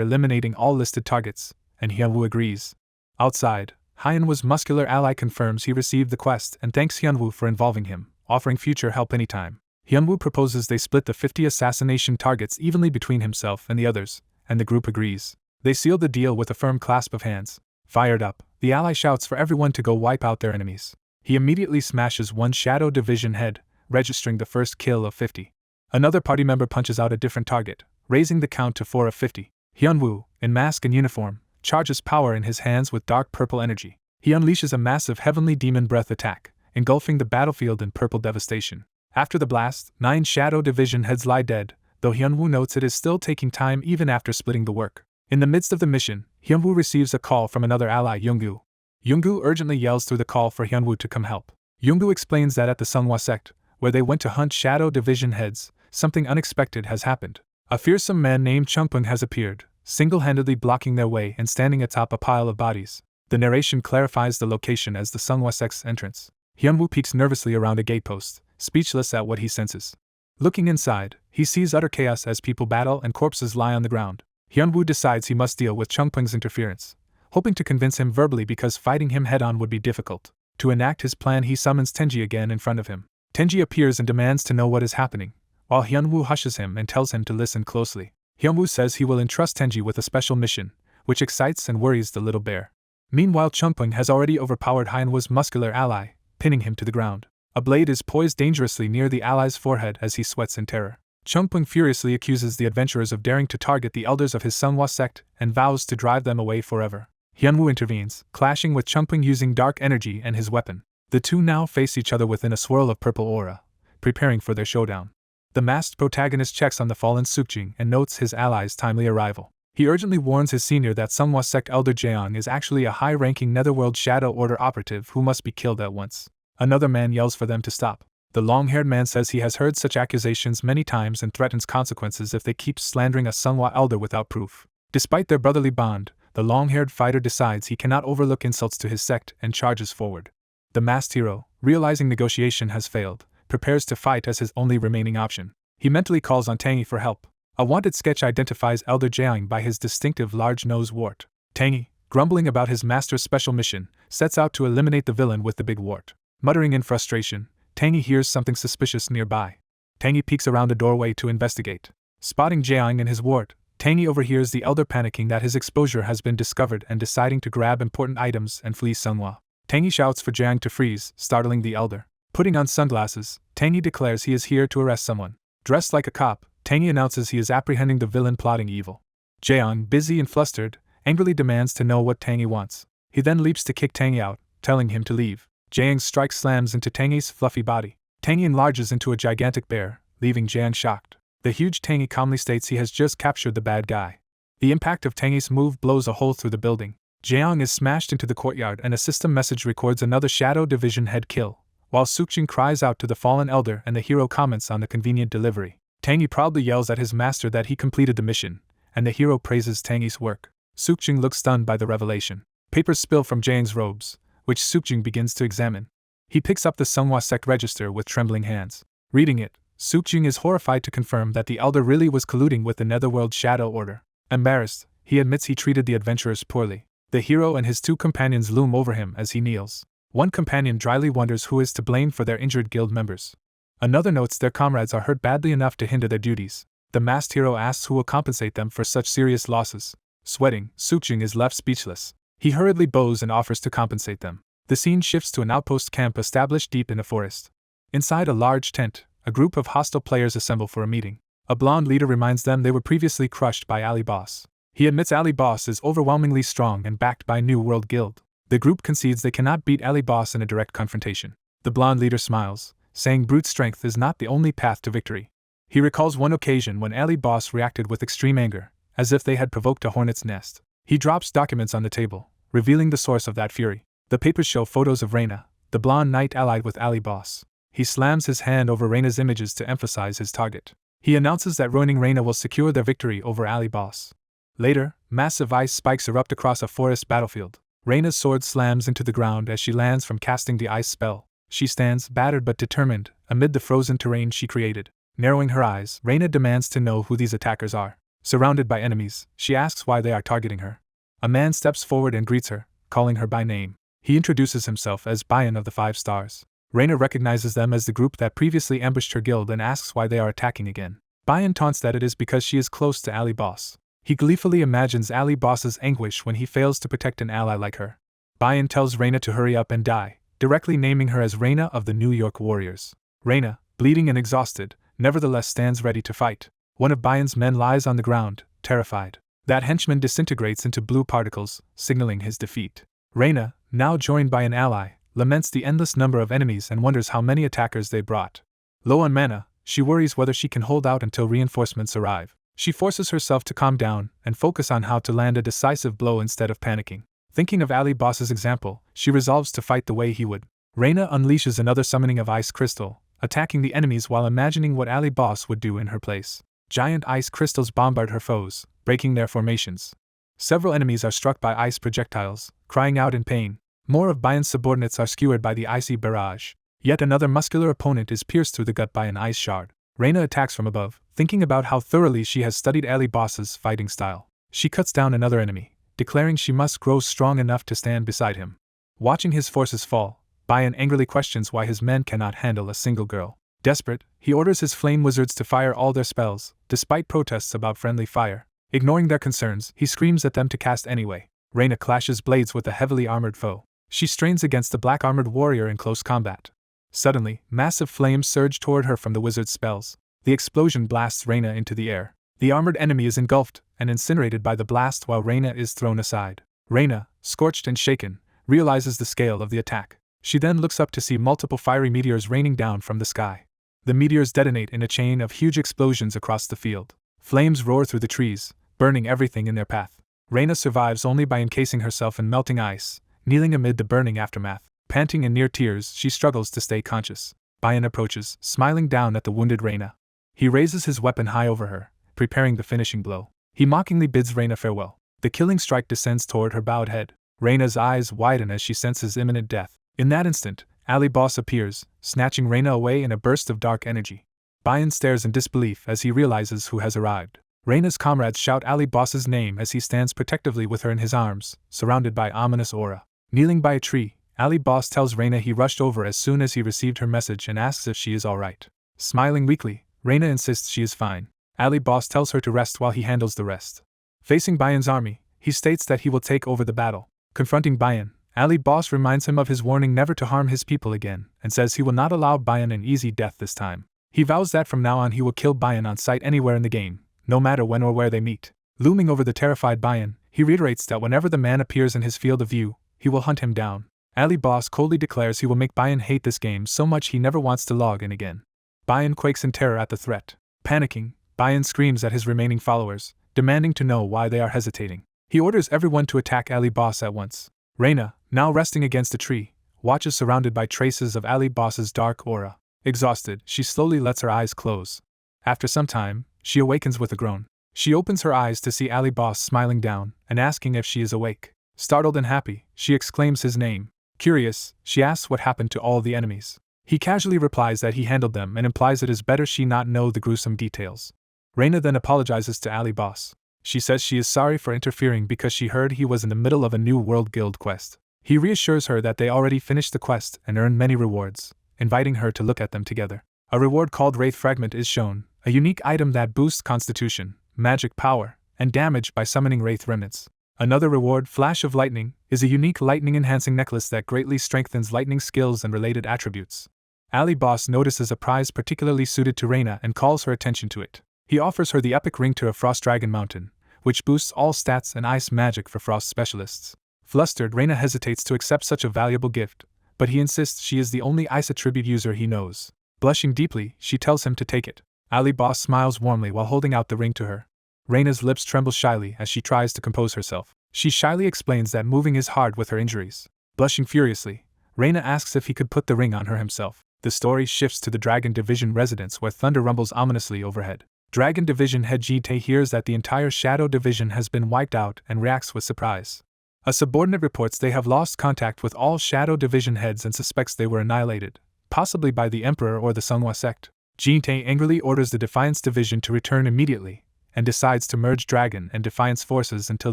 eliminating all listed targets, and Hyunwoo agrees. Outside, Hyunwoo's muscular ally confirms he received the quest and thanks Hyunwoo for involving him, offering future help anytime. Hyunwoo proposes they split the 50 assassination targets evenly between himself and the others, and the group agrees. They seal the deal with a firm clasp of hands. Fired up, the ally shouts for everyone to go wipe out their enemies. He immediately smashes one Shadow Division head, registering the first kill of 50. Another party member punches out a different target, raising the count to 4 of 50. Hyunwoo, in mask and uniform, charges power in his hands with dark purple energy. He unleashes a massive heavenly demon breath attack, engulfing the battlefield in purple devastation. After the blast, 9 Shadow Division heads lie dead, though Hyunwoo notes it is still taking time even after splitting the work. In the midst of the mission, Hyunwoo receives a call from another ally, Yoongu. Yoongu urgently yells through the call for Hyunwoo to come help. Yoongu explains that at the Seonghwa sect, where they went to hunt Shadow Division heads, something unexpected has happened. A fearsome man named Chungpung has appeared, single-handedly blocking their way and standing atop a pile of bodies. The narration clarifies the location as the Seonghwa sect's entrance. Hyunwoo peeks nervously around a gatepost, speechless at what he senses. Looking inside, he sees utter chaos as people battle and corpses lie on the ground. Hyunwoo decides he must deal with Chungpung's interference, hoping to convince him verbally because fighting him head-on would be difficult. To enact his plan, he summons Tenji again in front of him. Tenji appears and demands to know what is happening, while Hyunwoo hushes him and tells him to listen closely. Hyunwoo says he will entrust Tenji with a special mission, which excites and worries the little bear. Meanwhile, Chungpung has already overpowered Hyunwoo's muscular ally, pinning him to the ground. A blade is poised dangerously near the ally's forehead as he sweats in terror. Chungpung furiously accuses the adventurers of daring to target the elders of his Seonghwa sect and vows to drive them away forever. Hyunwoo intervenes, clashing with Chungpung using dark energy and his weapon. The two now face each other within a swirl of purple aura, preparing for their showdown. The masked protagonist checks on the fallen Sukjing and notes his ally's timely arrival. He urgently warns his senior that Seonghwa sect elder Jeong is actually a high-ranking Netherworld Shadow Order operative who must be killed at once. Another man yells for them to stop. The long-haired man says he has heard such accusations many times and threatens consequences if they keep slandering a Seonghwa elder without proof. Despite their brotherly bond, the long-haired fighter decides he cannot overlook insults to his sect and charges forward. The masked hero, realizing negotiation has failed, prepares to fight as his only remaining option. He mentally calls on Tangy for help. A wanted sketch identifies Elder Jeong by his distinctive large nose wart. Tangy, grumbling about his master's special mission, sets out to eliminate the villain with the big wart. Muttering in frustration, Tangy hears something suspicious nearby. Tangy peeks around a doorway to investigate. Spotting Jeong and his wart, Tangy overhears the elder panicking that his exposure has been discovered and deciding to grab important items and flee Seonghwa. Tangy shouts for Jeong to freeze, startling the elder. Putting on sunglasses, Tangy declares he is here to arrest someone. Dressed like a cop, Tangy announces he is apprehending the villain plotting evil. Jeong, busy and flustered, angrily demands to know what Tangy wants. He then leaps to kick Tangy out, telling him to leave. Jeong's strike slams into Tangy's fluffy body. Tangy enlarges into a gigantic bear, leaving Jeong shocked. The huge Tangy calmly states he has just captured the bad guy. The impact of Tangy's move blows a hole through the building. Jeong is smashed into the courtyard and a system message records another Shadow Division head kill, while Sukjing cries out to the fallen elder and the hero comments on the convenient delivery. Tangy proudly yells at his master that he completed the mission, and the hero praises Tangy's work. Sukjing looks stunned by the revelation. Papers spill from Jeong's robes, which Sukjing begins to examine. He picks up the Seonghwa sect register with trembling hands. Reading it, Sukjing is horrified to confirm that the elder really was colluding with the Netherworld Shadow Order. Embarrassed, he admits he treated the adventurers poorly. The hero and his two companions loom over him as he kneels. One companion dryly wonders who is to blame for their injured guild members. Another notes their comrades are hurt badly enough to hinder their duties. The masked hero asks who will compensate them for such serious losses. Sweating, Sukjing is left speechless. He hurriedly bows and offers to compensate them. The scene shifts to an outpost camp established deep in a forest. Inside a large tent, a group of hostile players assemble for a meeting. A blonde leader reminds them they were previously crushed by Ali Boss. He admits Ali Boss is overwhelmingly strong and backed by New World Guild. The group concedes they cannot beat Ali Boss in a direct confrontation. The blonde leader smiles, saying brute strength is not the only path to victory. He recalls one occasion when Ali Boss reacted with extreme anger, as if they had provoked a hornet's nest. He drops documents on the table, revealing the source of that fury. The papers show photos of Reina, the blonde knight allied with Ali Boss. He slams his hand over Reina's images to emphasize his target. He announces that ruining Reina will secure their victory over Ali Boss. Later, massive ice spikes erupt across a forest battlefield. Reina's sword slams into the ground as she lands from casting the ice spell. She stands, battered but determined, amid the frozen terrain she created. Narrowing her eyes, Reina demands to know who these attackers are. Surrounded by enemies, she asks why they are targeting her. A man steps forward and greets her, calling her by name. He introduces himself as Bayan of the 5 Stars. Reina recognizes them as the group that previously ambushed her guild and asks why they are attacking again. Bayan taunts that it is because she is close to Ali Boss. He gleefully imagines Ali Boss's anguish when he fails to protect an ally like her. Bayan tells Reina to hurry up and die, directly naming her as Reina of the New York Warriors. Reina, bleeding and exhausted, nevertheless stands ready to fight. One of Bayan's men lies on the ground, terrified. That henchman disintegrates into blue particles, signaling his defeat. Reina, now joined by an ally, laments the endless number of enemies and wonders how many attackers they brought. Low on mana, she worries whether she can hold out until reinforcements arrive. She forces herself to calm down and focus on how to land a decisive blow instead of panicking. Thinking of Ali Boss's example, she resolves to fight the way he would. Reina unleashes another summoning of ice crystal, attacking the enemies while imagining what Ali Boss would do in her place. Giant ice crystals bombard her foes, breaking their formations. Several enemies are struck by ice projectiles, crying out in pain. More of Bayan's subordinates are skewered by the icy barrage. Yet another muscular opponent is pierced through the gut by an ice shard. Reina attacks from above, thinking about how thoroughly she has studied Ali Boss's fighting style. She cuts down another enemy, declaring she must grow strong enough to stand beside him. Watching his forces fall, Bayan angrily questions why his men cannot handle a single girl. Desperate, he orders his flame wizards to fire all their spells, despite protests about friendly fire. Ignoring their concerns, he screams at them to cast anyway. Reina clashes blades with a heavily armored foe. She strains against the black-armored warrior in close combat. Suddenly, massive flames surge toward her from the wizard's spells. The explosion blasts Reina into the air. The armored enemy is engulfed and incinerated by the blast while Reina is thrown aside. Reina, scorched and shaken, realizes the scale of the attack. She then looks up to see multiple fiery meteors raining down from the sky. The meteors detonate in a chain of huge explosions across the field. Flames roar through the trees, burning everything in their path. Reina survives only by encasing herself in melting ice, kneeling amid the burning aftermath. Panting and near tears, she struggles to stay conscious. Bayan approaches, smiling down at the wounded Reina. He raises his weapon high over her, preparing the finishing blow. He mockingly bids Reina farewell. The killing strike descends toward her bowed head. Reina's eyes widen as she senses imminent death. In that instant, Ali Boss appears, snatching Reina away in a burst of dark energy. Bayan stares in disbelief as he realizes who has arrived. Reina's comrades shout Ali Boss's name as he stands protectively with her in his arms, surrounded by ominous aura. Kneeling by a tree, Ali Boss tells Reina he rushed over as soon as he received her message and asks if she is alright. Smiling weakly, Reina insists she is fine. Ali Boss tells her to rest while he handles the rest. Facing Bayan's army, he states that he will take over the battle. Confronting Bayan, Ali Boss reminds him of his warning never to harm his people again, and says he will not allow Bayan an easy death this time. He vows that from now on he will kill Bayan on sight anywhere in the game, no matter when or where they meet. Looming over the terrified Bayan, he reiterates that whenever the man appears in his field of view, he will hunt him down. Ali Boss coldly declares he will make Bayan hate this game so much he never wants to log in again. Bayan quakes in terror at the threat. Panicking, Bayan screams at his remaining followers, demanding to know why they are hesitating. He orders everyone to attack Ali Boss at once. Reina, now resting against a tree, watches surrounded by traces of Ali Boss's dark aura. Exhausted, she slowly lets her eyes close. After some time, she awakens with a groan. She opens her eyes to see Ali Boss smiling down and asking if she is awake. Startled and happy, she exclaims his name. Curious, she asks what happened to all the enemies. He casually replies that he handled them and implies it is better she not know the gruesome details. Reina then apologizes to Ali Boss. She says she is sorry for interfering because she heard he was in the middle of a new World Guild quest. He reassures her that they already finished the quest and earned many rewards, inviting her to look at them together. A reward called Wraith Fragment is shown, a unique item that boosts constitution, magic power, and damage by summoning Wraith Remnants. Another reward, Flash of Lightning, is a unique lightning-enhancing necklace that greatly strengthens lightning skills and related attributes. Ali Boss notices a prize particularly suited to Reina and calls her attention to it. He offers her the epic ring to a Frost Dragon Mountain, which boosts all stats and ice magic for Frost specialists. Flustered, Reina hesitates to accept such a valuable gift, but he insists she is the only ice attribute user he knows. Blushing deeply, she tells him to take it. Ali Boss smiles warmly while holding out the ring to her. Reina's lips tremble shyly as she tries to compose herself. She shyly explains that moving is hard with her injuries. Blushing furiously, Reina asks if he could put the ring on her himself. The story shifts to the Dragon Division residence where thunder rumbles ominously overhead. Dragon Division head Jite hears that the entire Shadow Division has been wiped out and reacts with surprise. A subordinate reports they have lost contact with all Shadow Division heads and suspects they were annihilated, possibly by the Emperor or the Sunghwa sect. Jite angrily orders the Defiance Division to return immediately, and decides to merge Dragon and Defiance forces until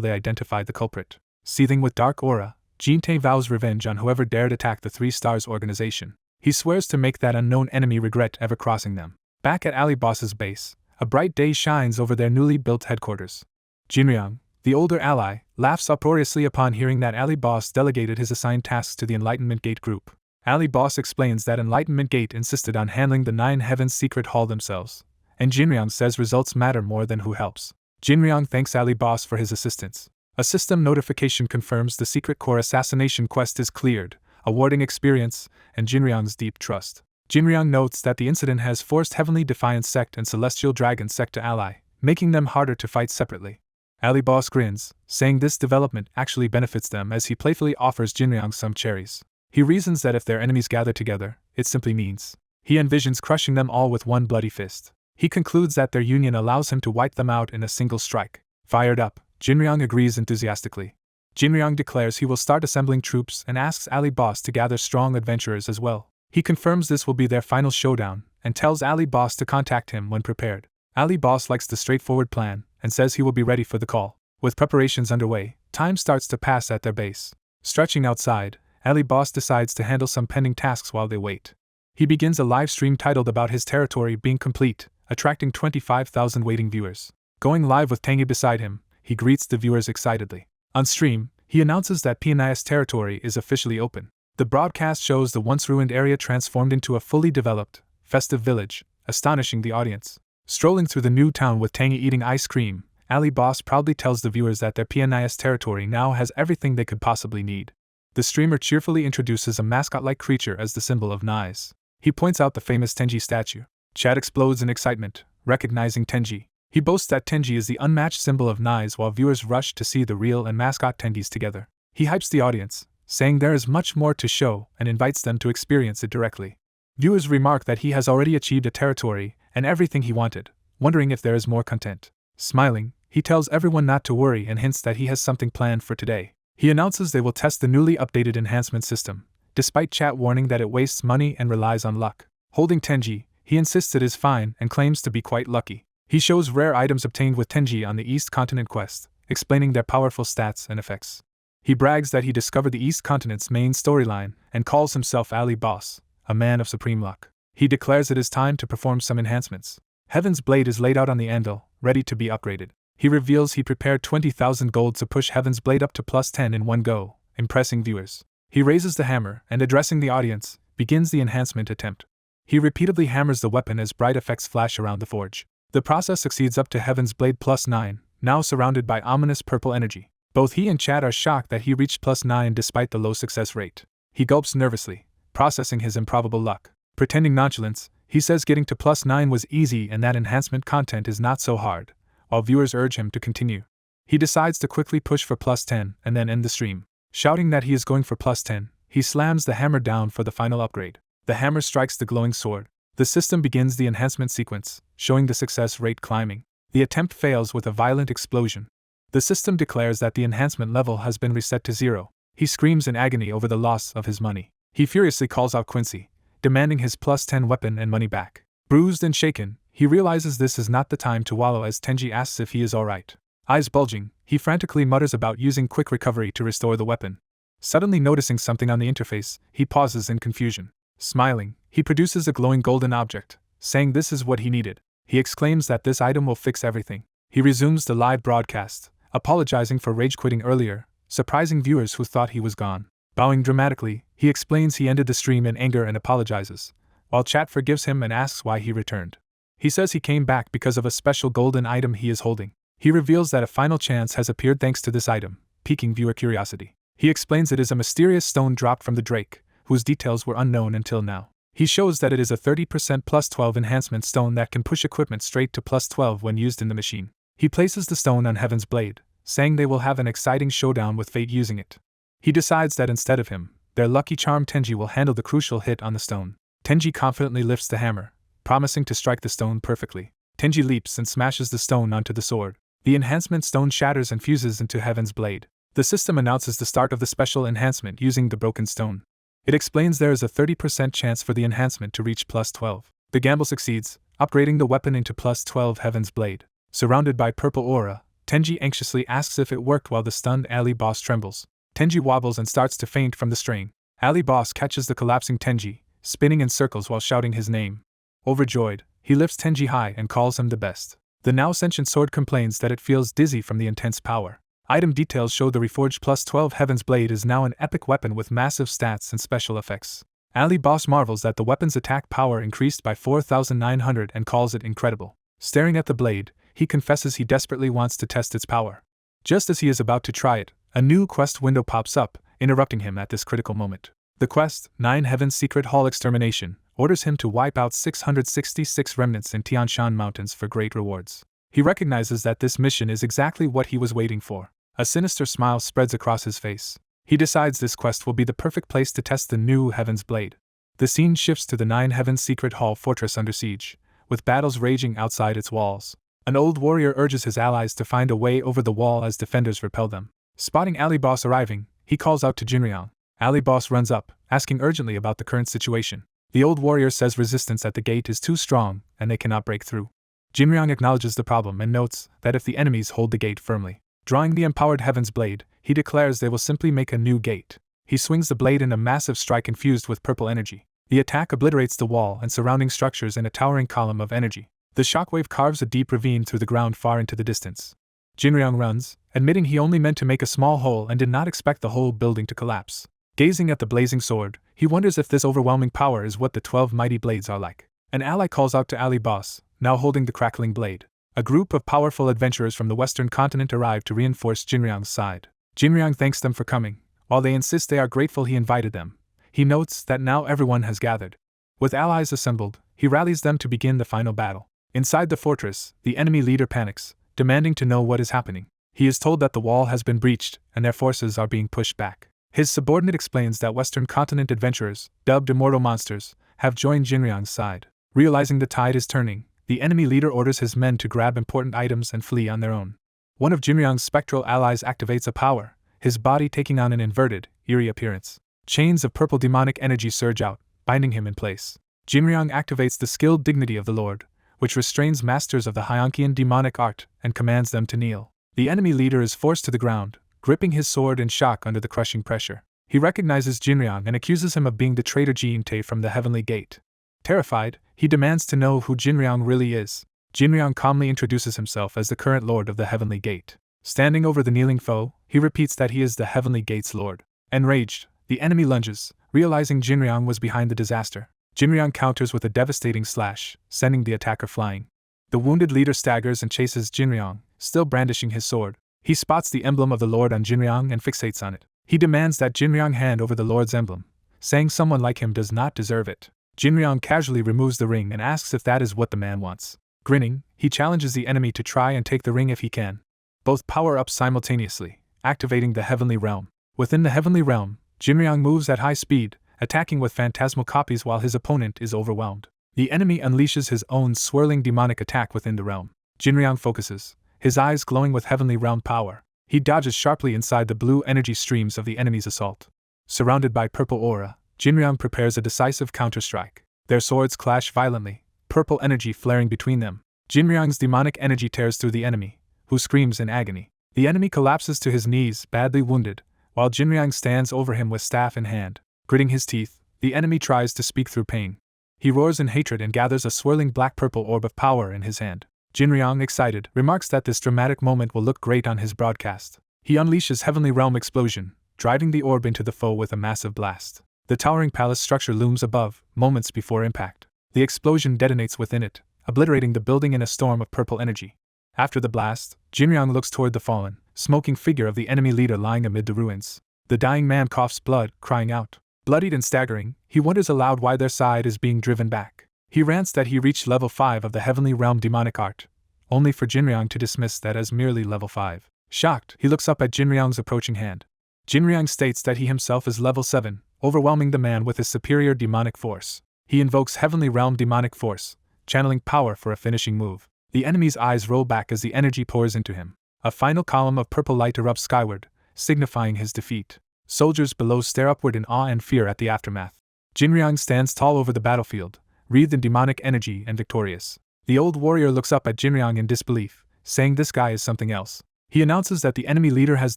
they identify the culprit. Seething with dark aura, Jite vows revenge on whoever dared attack the Three Stars organization. He swears to make that unknown enemy regret ever crossing them. Back at Ali Boss's base, a bright day shines over their newly built headquarters. Jinryang, the older ally, laughs uproariously upon hearing that Ali Boss delegated his assigned tasks to the Enlightenment Gate group. Ali Boss explains that Enlightenment Gate insisted on handling the Nine Heavens Secret Hall themselves, and Jinryang says results matter more than who helps. Jinryang thanks Ali Boss for his assistance. A system notification confirms the Secret Core assassination quest is cleared, awarding experience and Jinryang's deep trust. Jinryang notes that the incident has forced Heavenly Defiance Sect and Celestial Dragon Sect to ally, making them harder to fight separately. Ali Boss grins, saying this development actually benefits them as he playfully offers Jinryang some cherries. He reasons that if their enemies gather together, it simply means he envisions crushing them all with one bloody fist. He concludes that their union allows him to wipe them out in a single strike. Fired up, Jinryang agrees enthusiastically. Jinryang declares he will start assembling troops and asks Ali Boss to gather strong adventurers as well. He confirms this will be their final showdown and tells Ali Boss to contact him when prepared. Ali Boss likes the straightforward plan and says he will be ready for the call. With preparations underway, time starts to pass at their base. Stretching outside, Ali Boss decides to handle some pending tasks while they wait. He begins a live stream titled about his territory being complete, attracting 25,000 waiting viewers. Going live with Tangy beside him, he greets the viewers excitedly. On stream, he announces that PNIS territory is officially open. The broadcast shows the once ruined area transformed into a fully developed, festive village, astonishing the audience. Strolling through the new town with Tangy eating ice cream, Ali Boss proudly tells the viewers that their PNIS territory now has everything they could possibly need. The streamer cheerfully introduces a mascot-like creature as the symbol of NIS. He points out the famous Tenji statue. Chat explodes in excitement, recognizing Tenji. He boasts that Tenji is the unmatched symbol of NIS while viewers rush to see the real and mascot Tenjis together. He hypes the audience, saying there is much more to show and invites them to experience it directly. Viewers remark that he has already achieved a territory and everything he wanted, wondering if there is more content. Smiling, he tells everyone not to worry and hints that he has something planned for today. He announces they will test the newly updated enhancement system, despite chat warning that it wastes money and relies on luck. Holding Tenji, he insists it is fine and claims to be quite lucky. He shows rare items obtained with Tenji on the East Continent quest, explaining their powerful stats and effects. He brags that he discovered the East Continent's main storyline and calls himself Ali Boss, a man of supreme luck. He declares it is time to perform some enhancements. Heaven's Blade is laid out on the anvil, ready to be upgraded. He reveals he prepared 20,000 gold to push Heaven's Blade up to +10 in one go, impressing viewers. He raises the hammer and, addressing the audience, begins the enhancement attempt. He repeatedly hammers the weapon as bright effects flash around the forge. The process succeeds up to Heaven's Blade +9, now surrounded by ominous purple energy. Both he and Chad are shocked that he reached +9 despite the low success rate. He gulps nervously, processing his improbable luck. Pretending nonchalance, he says getting to +9 was easy and that enhancement content is not so hard, while viewers urge him to continue. He decides to quickly push for +10 and then end the stream. Shouting that he is going for +10, he slams the hammer down for the final upgrade. The hammer strikes the glowing sword. The system begins the enhancement sequence, showing the success rate climbing. The attempt fails with a violent explosion. The system declares that the enhancement level has been reset to 0. He screams in agony over the loss of his money. He furiously calls out Quincy, demanding his +10 weapon and money back. Bruised and shaken, he realizes this is not the time to wallow as Tenji asks if he is alright. Eyes bulging, he frantically mutters about using quick recovery to restore the weapon. Suddenly noticing something on the interface, he pauses in confusion. Smiling, he produces a glowing golden object, saying this is what he needed. He exclaims that this item will fix everything. He resumes the live broadcast, apologizing for rage-quitting earlier, surprising viewers who thought he was gone. Bowing dramatically, he explains he ended the stream in anger and apologizes, while chat forgives him and asks why he returned. He says he came back because of a special golden item he is holding. He reveals that a final chance has appeared thanks to this item, piquing viewer curiosity. He explains it is a mysterious stone dropped from the Drake, whose details were unknown until now. He shows that it is a 30% plus 12 enhancement stone that can push equipment straight to plus 12 when used in the machine. He places the stone on Heaven's Blade, saying they will have an exciting showdown with fate using it. He decides that instead of him, their lucky charm Tenji will handle the crucial hit on the stone. Tenji confidently lifts the hammer, promising to strike the stone perfectly. Tenji leaps and smashes the stone onto the sword. The enhancement stone shatters and fuses into Heaven's Blade. The system announces the start of the special enhancement using the broken stone. It explains there is a 30% chance for the enhancement to reach plus 12. The gamble succeeds, upgrading the weapon into plus 12 Heaven's Blade. Surrounded by purple aura, Tenji anxiously asks if it worked while the stunned alley boss trembles. Tenji wobbles and starts to faint from the strain. Alley boss catches the collapsing Tenji, spinning in circles while shouting his name. Overjoyed, he lifts Tenji high and calls him the best. The now sentient sword complains that it feels dizzy from the intense power. Item details show the reforged plus 12 Heaven's Blade is now an epic weapon with massive stats and special effects. Alley boss marvels that the weapon's attack power increased by 4,900 and calls it incredible. Staring at the blade, he confesses he desperately wants to test its power. Just as he is about to try it, a new quest window pops up, interrupting him at this critical moment. The quest, 9 Heaven's Secret Hall Extermination, orders him to wipe out 666 remnants in Tianshan Mountains for great rewards. He recognizes that this mission is exactly what he was waiting for. A sinister smile spreads across his face. He decides this quest will be the perfect place to test the new Heaven's Blade. The scene shifts to the 9 Heaven's Secret Hall fortress under siege, with battles raging outside its walls. An old warrior urges his allies to find a way over the wall as defenders repel them. Spotting Alley Boss arriving, he calls out to Jinryang. Alley Boss runs up, asking urgently about the current situation. The old warrior says resistance at the gate is too strong, and they cannot break through. Jinryang acknowledges the problem and notes that if the enemies hold the gate firmly, drawing the empowered Heaven's Blade, he declares they will simply make a new gate. He swings the blade in a massive strike infused with purple energy. The attack obliterates the wall and surrounding structures in a towering column of energy. The shockwave carves a deep ravine through the ground far into the distance. Jinryang runs, admitting he only meant to make a small hole and did not expect the whole building to collapse. Gazing at the blazing sword, he wonders if this overwhelming power is what the 12 mighty blades are like. An ally calls out to Alley Boss, now holding the crackling blade. A group of powerful adventurers from the western continent arrive to reinforce Jinryang's side. Jinryang thanks them for coming. While they insist they are grateful he invited them, he notes that now everyone has gathered. With allies assembled, he rallies them to begin the final battle. Inside the fortress, the enemy leader panics, demanding to know what is happening. He is told that the wall has been breached and their forces are being pushed back. His subordinate explains that western continent adventurers, dubbed immortal monsters, have joined Jinryang's side. Realizing the tide is turning, the enemy leader orders his men to grab important items and flee on their own. One of Jinryang's spectral allies activates a power, his body taking on an inverted, eerie appearance. Chains of purple demonic energy surge out, binding him in place. Jinryang activates the skilled dignity of the Lord, which restrains masters of the Hyeonkian demonic art and commands them to kneel. The enemy leader is forced to the ground, gripping his sword in shock under the crushing pressure. He recognizes Jinryang and accuses him of being the traitor Jin-tae from the Heavenly Gate. Terrified, he demands to know who Jinryang really is. Jinryang calmly introduces himself as the current lord of the Heavenly Gate. Standing over the kneeling foe, he repeats that he is the Heavenly Gate's lord. Enraged, the enemy lunges, realizing Jinryang was behind the disaster. Jinryang counters with a devastating slash, sending the attacker flying. The wounded leader staggers and chases Jinryang, still brandishing his sword. He spots the emblem of the Lord on Jinryang and fixates on it. He demands that Jinryang hand over the Lord's emblem, saying someone like him does not deserve it. Jinryang casually removes the ring and asks if that is what the man wants. Grinning, he challenges the enemy to try and take the ring if he can. Both power up simultaneously, activating the Heavenly Realm. Within the Heavenly Realm, Jinryang moves at high speed, attacking with phantasmal copies while his opponent is overwhelmed. The enemy unleashes his own swirling demonic attack within the realm. Jinryang focuses, his eyes glowing with Heavenly Realm power. He dodges sharply inside the blue energy streams of the enemy's assault. Surrounded by purple aura, Jinryang prepares a decisive counterstrike. Their swords clash violently, purple energy flaring between them. Jinryang's demonic energy tears through the enemy, who screams in agony. The enemy collapses to his knees, badly wounded, while Jinryang stands over him with staff in hand. Gritting his teeth, the enemy tries to speak through pain. He roars in hatred and gathers a swirling black-purple orb of power in his hand. Jinryang, excited, remarks that this dramatic moment will look great on his broadcast. He unleashes Heavenly Realm Explosion, driving the orb into the foe with a massive blast. The towering palace structure looms above, moments before impact. The explosion detonates within it, obliterating the building in a storm of purple energy. After the blast, Jinryang looks toward the fallen, smoking figure of the enemy leader lying amid the ruins. The dying man coughs blood, crying out, Bloodied and staggering, he wonders aloud why their side is being driven back. He rants that he reached level 5 of the Heavenly Realm demonic art, only for Jinryang to dismiss that as merely level 5. Shocked, he looks up at Jinryang's approaching hand. Jinryang states that he himself is level 7, overwhelming the man with his superior demonic force. He invokes Heavenly Realm demonic force, channeling power for a finishing move. The enemy's eyes roll back as the energy pours into him. A final column of purple light erupts skyward, signifying his defeat. Soldiers below stare upward in awe and fear at the aftermath. Jinryang stands tall over the battlefield, wreathed in demonic energy and victorious. The old warrior looks up at Jinryang in disbelief, saying this guy is something else. He announces that the enemy leader has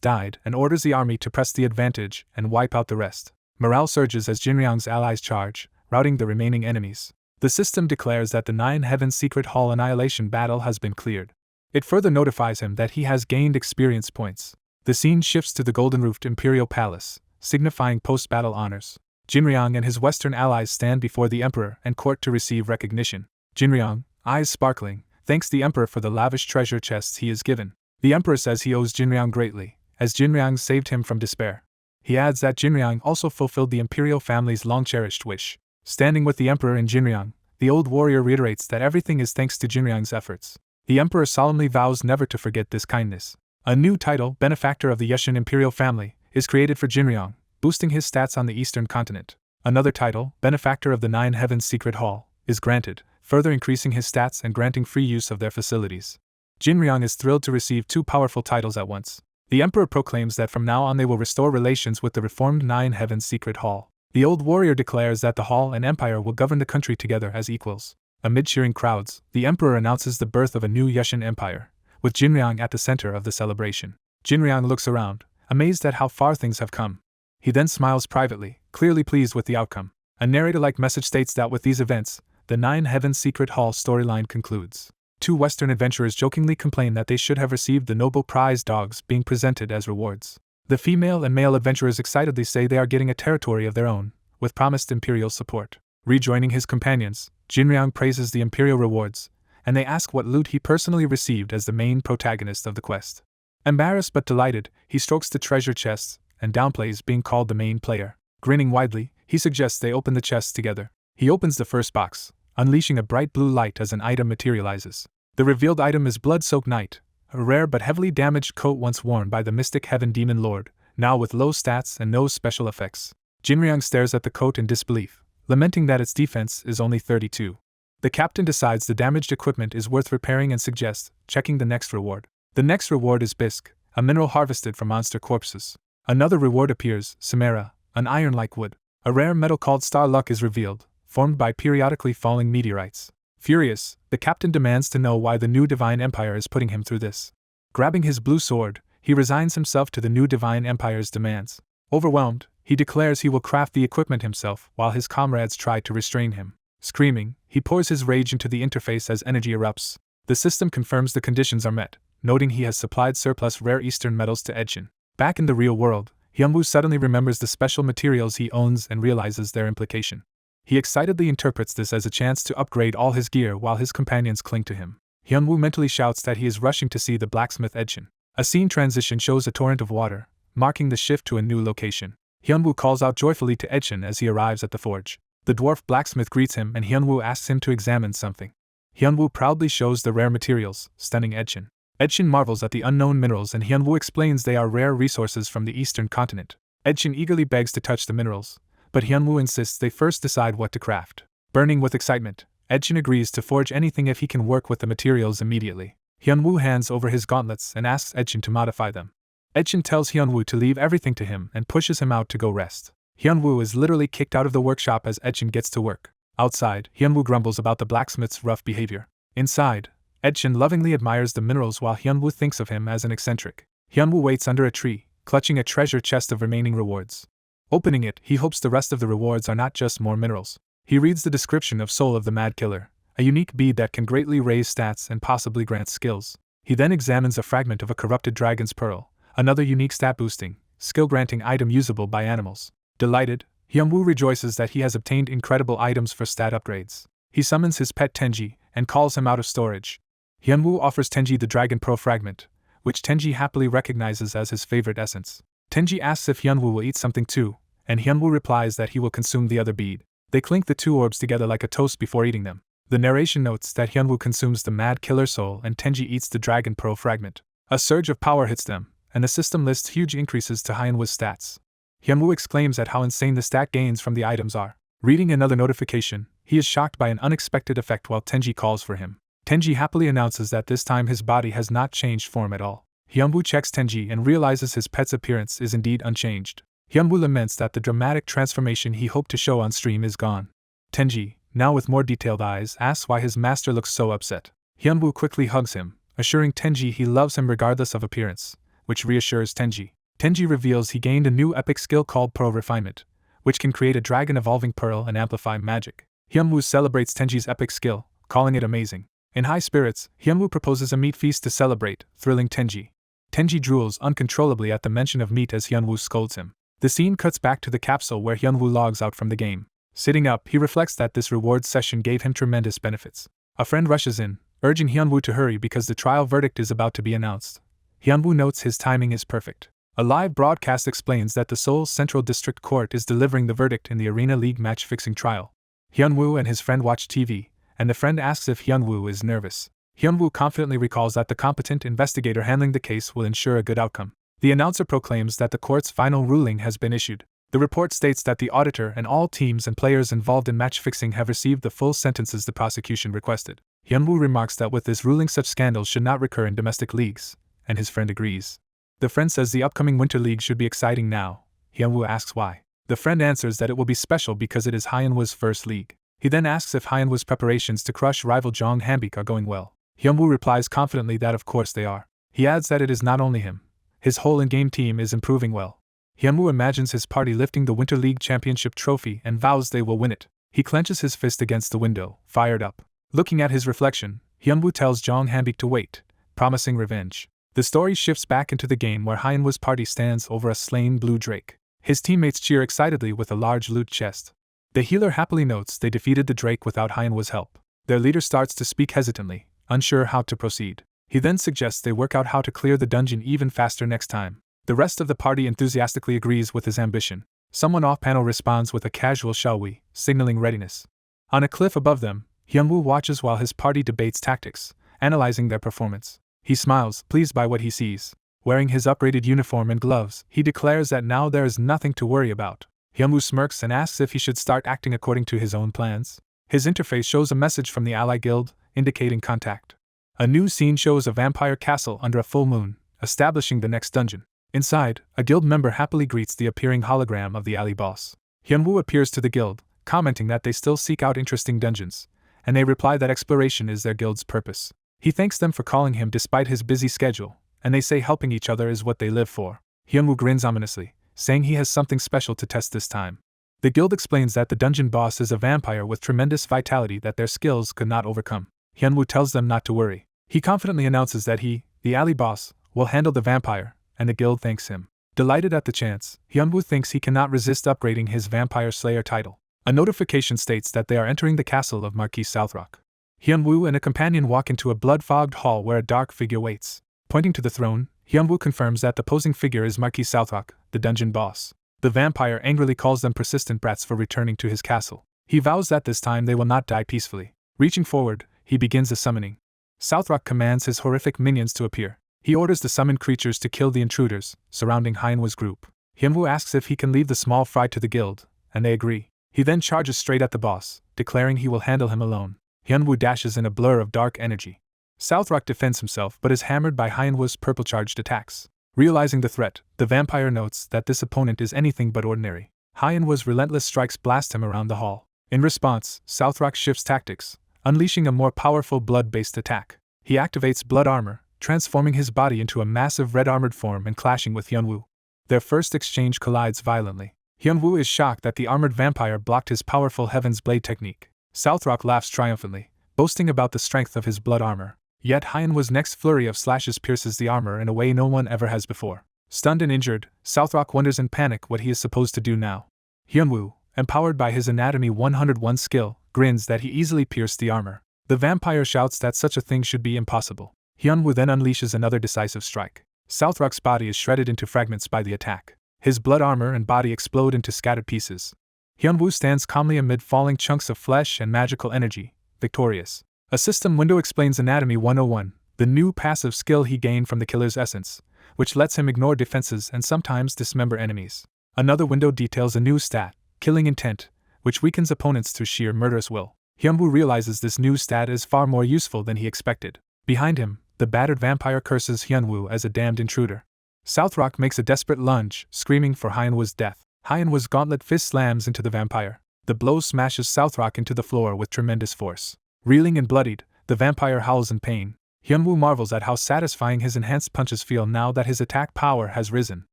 died and orders the army to press the advantage and wipe out the rest. Morale surges as Jinryang's allies charge, routing the remaining enemies. The system declares that the Nine Heavens Secret Hall annihilation battle has been cleared. It further notifies him that he has gained experience points. The scene shifts to the golden-roofed Imperial Palace, signifying post-battle honors. Jinryang and his Western allies stand before the Emperor and court to receive recognition. Jinryang, eyes sparkling, thanks the Emperor for the lavish treasure chests he is given. The Emperor says he owes Jinryang greatly, as Jinryang saved him from despair. He adds that Jinryang also fulfilled the Imperial family's long-cherished wish. Standing with the Emperor and Jinryang, the old warrior reiterates that everything is thanks to Jinryang's efforts. The Emperor solemnly vows never to forget this kindness. A new title, Benefactor of the Yushin Imperial Family, is created for Jinryang, boosting his stats on the eastern continent. Another title, Benefactor of the Nine Heavens Secret Hall, is granted, further increasing his stats and granting free use of their facilities. Jinryang is thrilled to receive two powerful titles at once. The Emperor proclaims that from now on they will restore relations with the reformed Nine Heavens Secret Hall. The old warrior declares that the Hall and Empire will govern the country together as equals. Amid cheering crowds, the Emperor announces the birth of a new Yushin Empire, with Jinryang at the center of the celebration. Jinryang looks around, amazed at how far things have come. He then smiles privately, clearly pleased with the outcome. A narrator-like message states that with these events, the Nine Heavens Secret Hall storyline concludes. Two Western adventurers jokingly complain that they should have received the noble prize dogs being presented as rewards. The female and male adventurers excitedly say they are getting a territory of their own, with promised imperial support. Rejoining his companions, Jinryang praises the imperial rewards, and they ask what loot he personally received as the main protagonist of the quest. Embarrassed but delighted, he strokes the treasure chests and downplays being called the main player. Grinning widely, he suggests they open the chests together. He opens the first box, unleashing a bright blue light as an item materializes. The revealed item is Blood-Soaked Knight, a rare but heavily damaged coat once worn by the Mystic Heaven Demon Lord, now with low stats and no special effects. Jinryang stares at the coat in disbelief, lamenting that its defense is only 32. The captain decides the damaged equipment is worth repairing and suggests checking the next reward. The next reward is bisque, a mineral harvested from monster corpses. Another reward appears, Samara, an iron-like wood. A rare metal called Star Luck is revealed, formed by periodically falling meteorites. Furious, the captain demands to know why the new Divine Empire is putting him through this. Grabbing his blue sword, he resigns himself to the new Divine Empire's demands. Overwhelmed, he declares he will craft the equipment himself while his comrades try to restrain him. Screaming, he pours his rage into the interface as energy erupts. The system confirms the conditions are met, noting he has supplied surplus rare Eastern metals to Edshin. Back in the real world, Hyunwoo suddenly remembers the special materials he owns and realizes their implication. He excitedly interprets this as a chance to upgrade all his gear while his companions cling to him. Hyunwoo mentally shouts that he is rushing to see the blacksmith Edshin. A scene transition shows a torrent of water, marking the shift to a new location. Hyunwoo calls out joyfully to Edshin as he arrives at the forge. The dwarf blacksmith greets him and Hyunwoo asks him to examine something. Hyunwoo proudly shows the rare materials, stunning Edshin. Edshin marvels at the unknown minerals and Hyunwoo explains they are rare resources from the eastern continent. Edshin eagerly begs to touch the minerals, but Hyunwoo insists they first decide what to craft. Burning with excitement, Edshin agrees to forge anything if he can work with the materials immediately. Hyunwoo hands over his gauntlets and asks Edshin to modify them. Edshin tells Hyunwoo to leave everything to him and pushes him out to go rest. Hyunwoo is literally kicked out of the workshop as Edshin gets to work. Outside, Hyunwoo grumbles about the blacksmith's rough behavior. Inside, Edshin lovingly admires the minerals while Hyunwoo thinks of him as an eccentric. Hyunwoo waits under a tree, clutching a treasure chest of remaining rewards. Opening it, he hopes the rest of the rewards are not just more minerals. He reads the description of Soul of the Mad Killer, a unique bead that can greatly raise stats and possibly grant skills. He then examines a fragment of a corrupted dragon's pearl, another unique stat-boosting, skill-granting item usable by animals. Delighted, Hyunwoo rejoices that he has obtained incredible items for stat upgrades. He summons his pet Tenji and calls him out of storage. Hyunwoo offers Tenji the Dragon Pearl fragment, which Tenji happily recognizes as his favorite essence. Tenji asks if Hyunwoo will eat something too, and Hyunwoo replies that he will consume the other bead. They clink the two orbs together like a toast before eating them. The narration notes that Hyunwoo consumes the Mad Killer Soul and Tenji eats the Dragon Pearl fragment. A surge of power hits them, and the system lists huge increases to Hyunwoo's stats. Hyunwoo exclaims at how insane the stat gains from the items are. Reading another notification, he is shocked by an unexpected effect while Tenji calls for him. Tenji happily announces that this time his body has not changed form at all. Hyunwoo checks Tenji and realizes his pet's appearance is indeed unchanged. Hyunwoo laments that the dramatic transformation he hoped to show on stream is gone. Tenji, now with more detailed eyes, asks why his master looks so upset. Hyunwoo quickly hugs him, assuring Tenji he loves him regardless of appearance, which reassures Tenji. Tenji reveals he gained a new epic skill called Pearl Refinement, which can create a dragon evolving pearl and amplify magic. Hyunwoo celebrates Tenji's epic skill, calling it amazing. In high spirits, Hyunwoo proposes a meat feast to celebrate, thrilling Tenji. Tenji drools uncontrollably at the mention of meat as Hyunwoo scolds him. The scene cuts back to the capsule where Hyunwoo logs out from the game. Sitting up, he reflects that this reward session gave him tremendous benefits. A friend rushes in, urging Hyunwoo to hurry because the trial verdict is about to be announced. Hyunwoo notes his timing is perfect. A live broadcast explains that the Seoul Central District Court is delivering the verdict in the Arena League match-fixing trial. Hyunwoo and his friend watch TV, and the friend asks if Hyunwoo is nervous. Hyunwoo confidently recalls that the competent investigator handling the case will ensure a good outcome. The announcer proclaims that the court's final ruling has been issued. The report states that the auditor and all teams and players involved in match-fixing have received the full sentences the prosecution requested. Hyunwoo remarks that with this ruling such scandals should not recur in domestic leagues, and his friend agrees. The friend says the upcoming Winter League should be exciting now. Hyunwoo asks why. The friend answers that it will be special because it is Hyunwoo's first league. He then asks if Hyunwoo's preparations to crush rival Jong Hanbik are going well. Hyunwoo replies confidently that of course they are. He adds that it is not only him. His whole in-game team is improving well. Hyunwoo imagines his party lifting the Winter League Championship trophy and vows they will win it. He clenches his fist against the window, fired up. Looking at his reflection, Hyunwoo tells Jong Hanbik to wait, promising revenge. The story shifts back into the game where Hyunwoo's party stands over a slain blue drake. His teammates cheer excitedly with a large loot chest. The healer happily notes they defeated the drake without Hyunwoo's help. Their leader starts to speak hesitantly, unsure how to proceed. He then suggests they work out how to clear the dungeon even faster next time. The rest of the party enthusiastically agrees with his ambition. Someone off-panel responds with a casual "shall we," signaling readiness. On a cliff above them, Hyunwoo watches while his party debates tactics, analyzing their performance. He smiles, pleased by what he sees. Wearing his upgraded uniform and gloves, he declares that now there is nothing to worry about. Hyunwoo smirks and asks if he should start acting according to his own plans. His interface shows a message from the Ally Guild, indicating contact. A new scene shows a vampire castle under a full moon, establishing the next dungeon. Inside, a guild member happily greets the appearing hologram of the alley boss. Hyunwoo appears to the guild, commenting that they still seek out interesting dungeons, and they reply that exploration is their guild's purpose. He thanks them for calling him despite his busy schedule, and they say helping each other is what they live for. Hyunwoo grins ominously, saying he has something special to test this time. The guild explains that the dungeon boss is a vampire with tremendous vitality that their skills could not overcome. Hyunwoo tells them not to worry. He confidently announces that he, the alley boss, will handle the vampire, and the guild thanks him. Delighted at the chance, Hyunwoo thinks he cannot resist upgrading his Vampire Slayer title. A notification states that they are entering the castle of Marquis Southrock. Hyunwoo and a companion walk into a blood-fogged hall where a dark figure waits. Pointing to the throne, Hyunwoo confirms that the posing figure is Marquis Southrock, the dungeon boss. The vampire angrily calls them persistent brats for returning to his castle. He vows that this time they will not die peacefully. Reaching forward, he begins a summoning. Southrock commands his horrific minions to appear. He orders the summoned creatures to kill the intruders surrounding Hyunwoo's group. Hyunwoo asks if he can leave the small fry to the guild, and they agree. He then charges straight at the boss, declaring he will handle him alone. Hyunwoo dashes in a blur of dark energy. Southrock defends himself but is hammered by Hyunwoo's purple-charged attacks. Realizing the threat, the vampire notes that this opponent is anything but ordinary. Hyunwoo's relentless strikes blast him around the hall. In response, Southrock shifts tactics, unleashing a more powerful blood-based attack. He activates blood armor, transforming his body into a massive red-armored form and clashing with Hyunwoo. Their first exchange collides violently. Hyunwoo is shocked that the armored vampire blocked his powerful Heaven's Blade technique. Southrock laughs triumphantly, boasting about the strength of his blood armor. Yet Hyunwoo's next flurry of slashes pierces the armor in a way no one ever has before. Stunned and injured, Southrock wonders in panic what he is supposed to do now. Hyunwoo, empowered by his Anatomy 101 skill, grins that he easily pierced the armor. The vampire shouts that such a thing should be impossible. Hyunwoo then unleashes another decisive strike. Southrock's body is shredded into fragments by the attack. His blood armor and body explode into scattered pieces. Hyunwoo stands calmly amid falling chunks of flesh and magical energy, victorious. A system window explains Anatomy 101, the new passive skill he gained from the killer's essence, which lets him ignore defenses and sometimes dismember enemies. Another window details a new stat, Killing Intent, which weakens opponents through sheer murderous will. Hyunwoo realizes this new stat is far more useful than he expected. Behind him, the battered vampire curses Hyunwoo as a damned intruder. Southrock makes a desperate lunge, screaming for Hyunwoo's death. Hyunwoo's gauntlet fist slams into the vampire. The blow smashes Southrock into the floor with tremendous force. Reeling and bloodied, the vampire howls in pain. Hyunwoo marvels at how satisfying his enhanced punches feel now that his attack power has risen.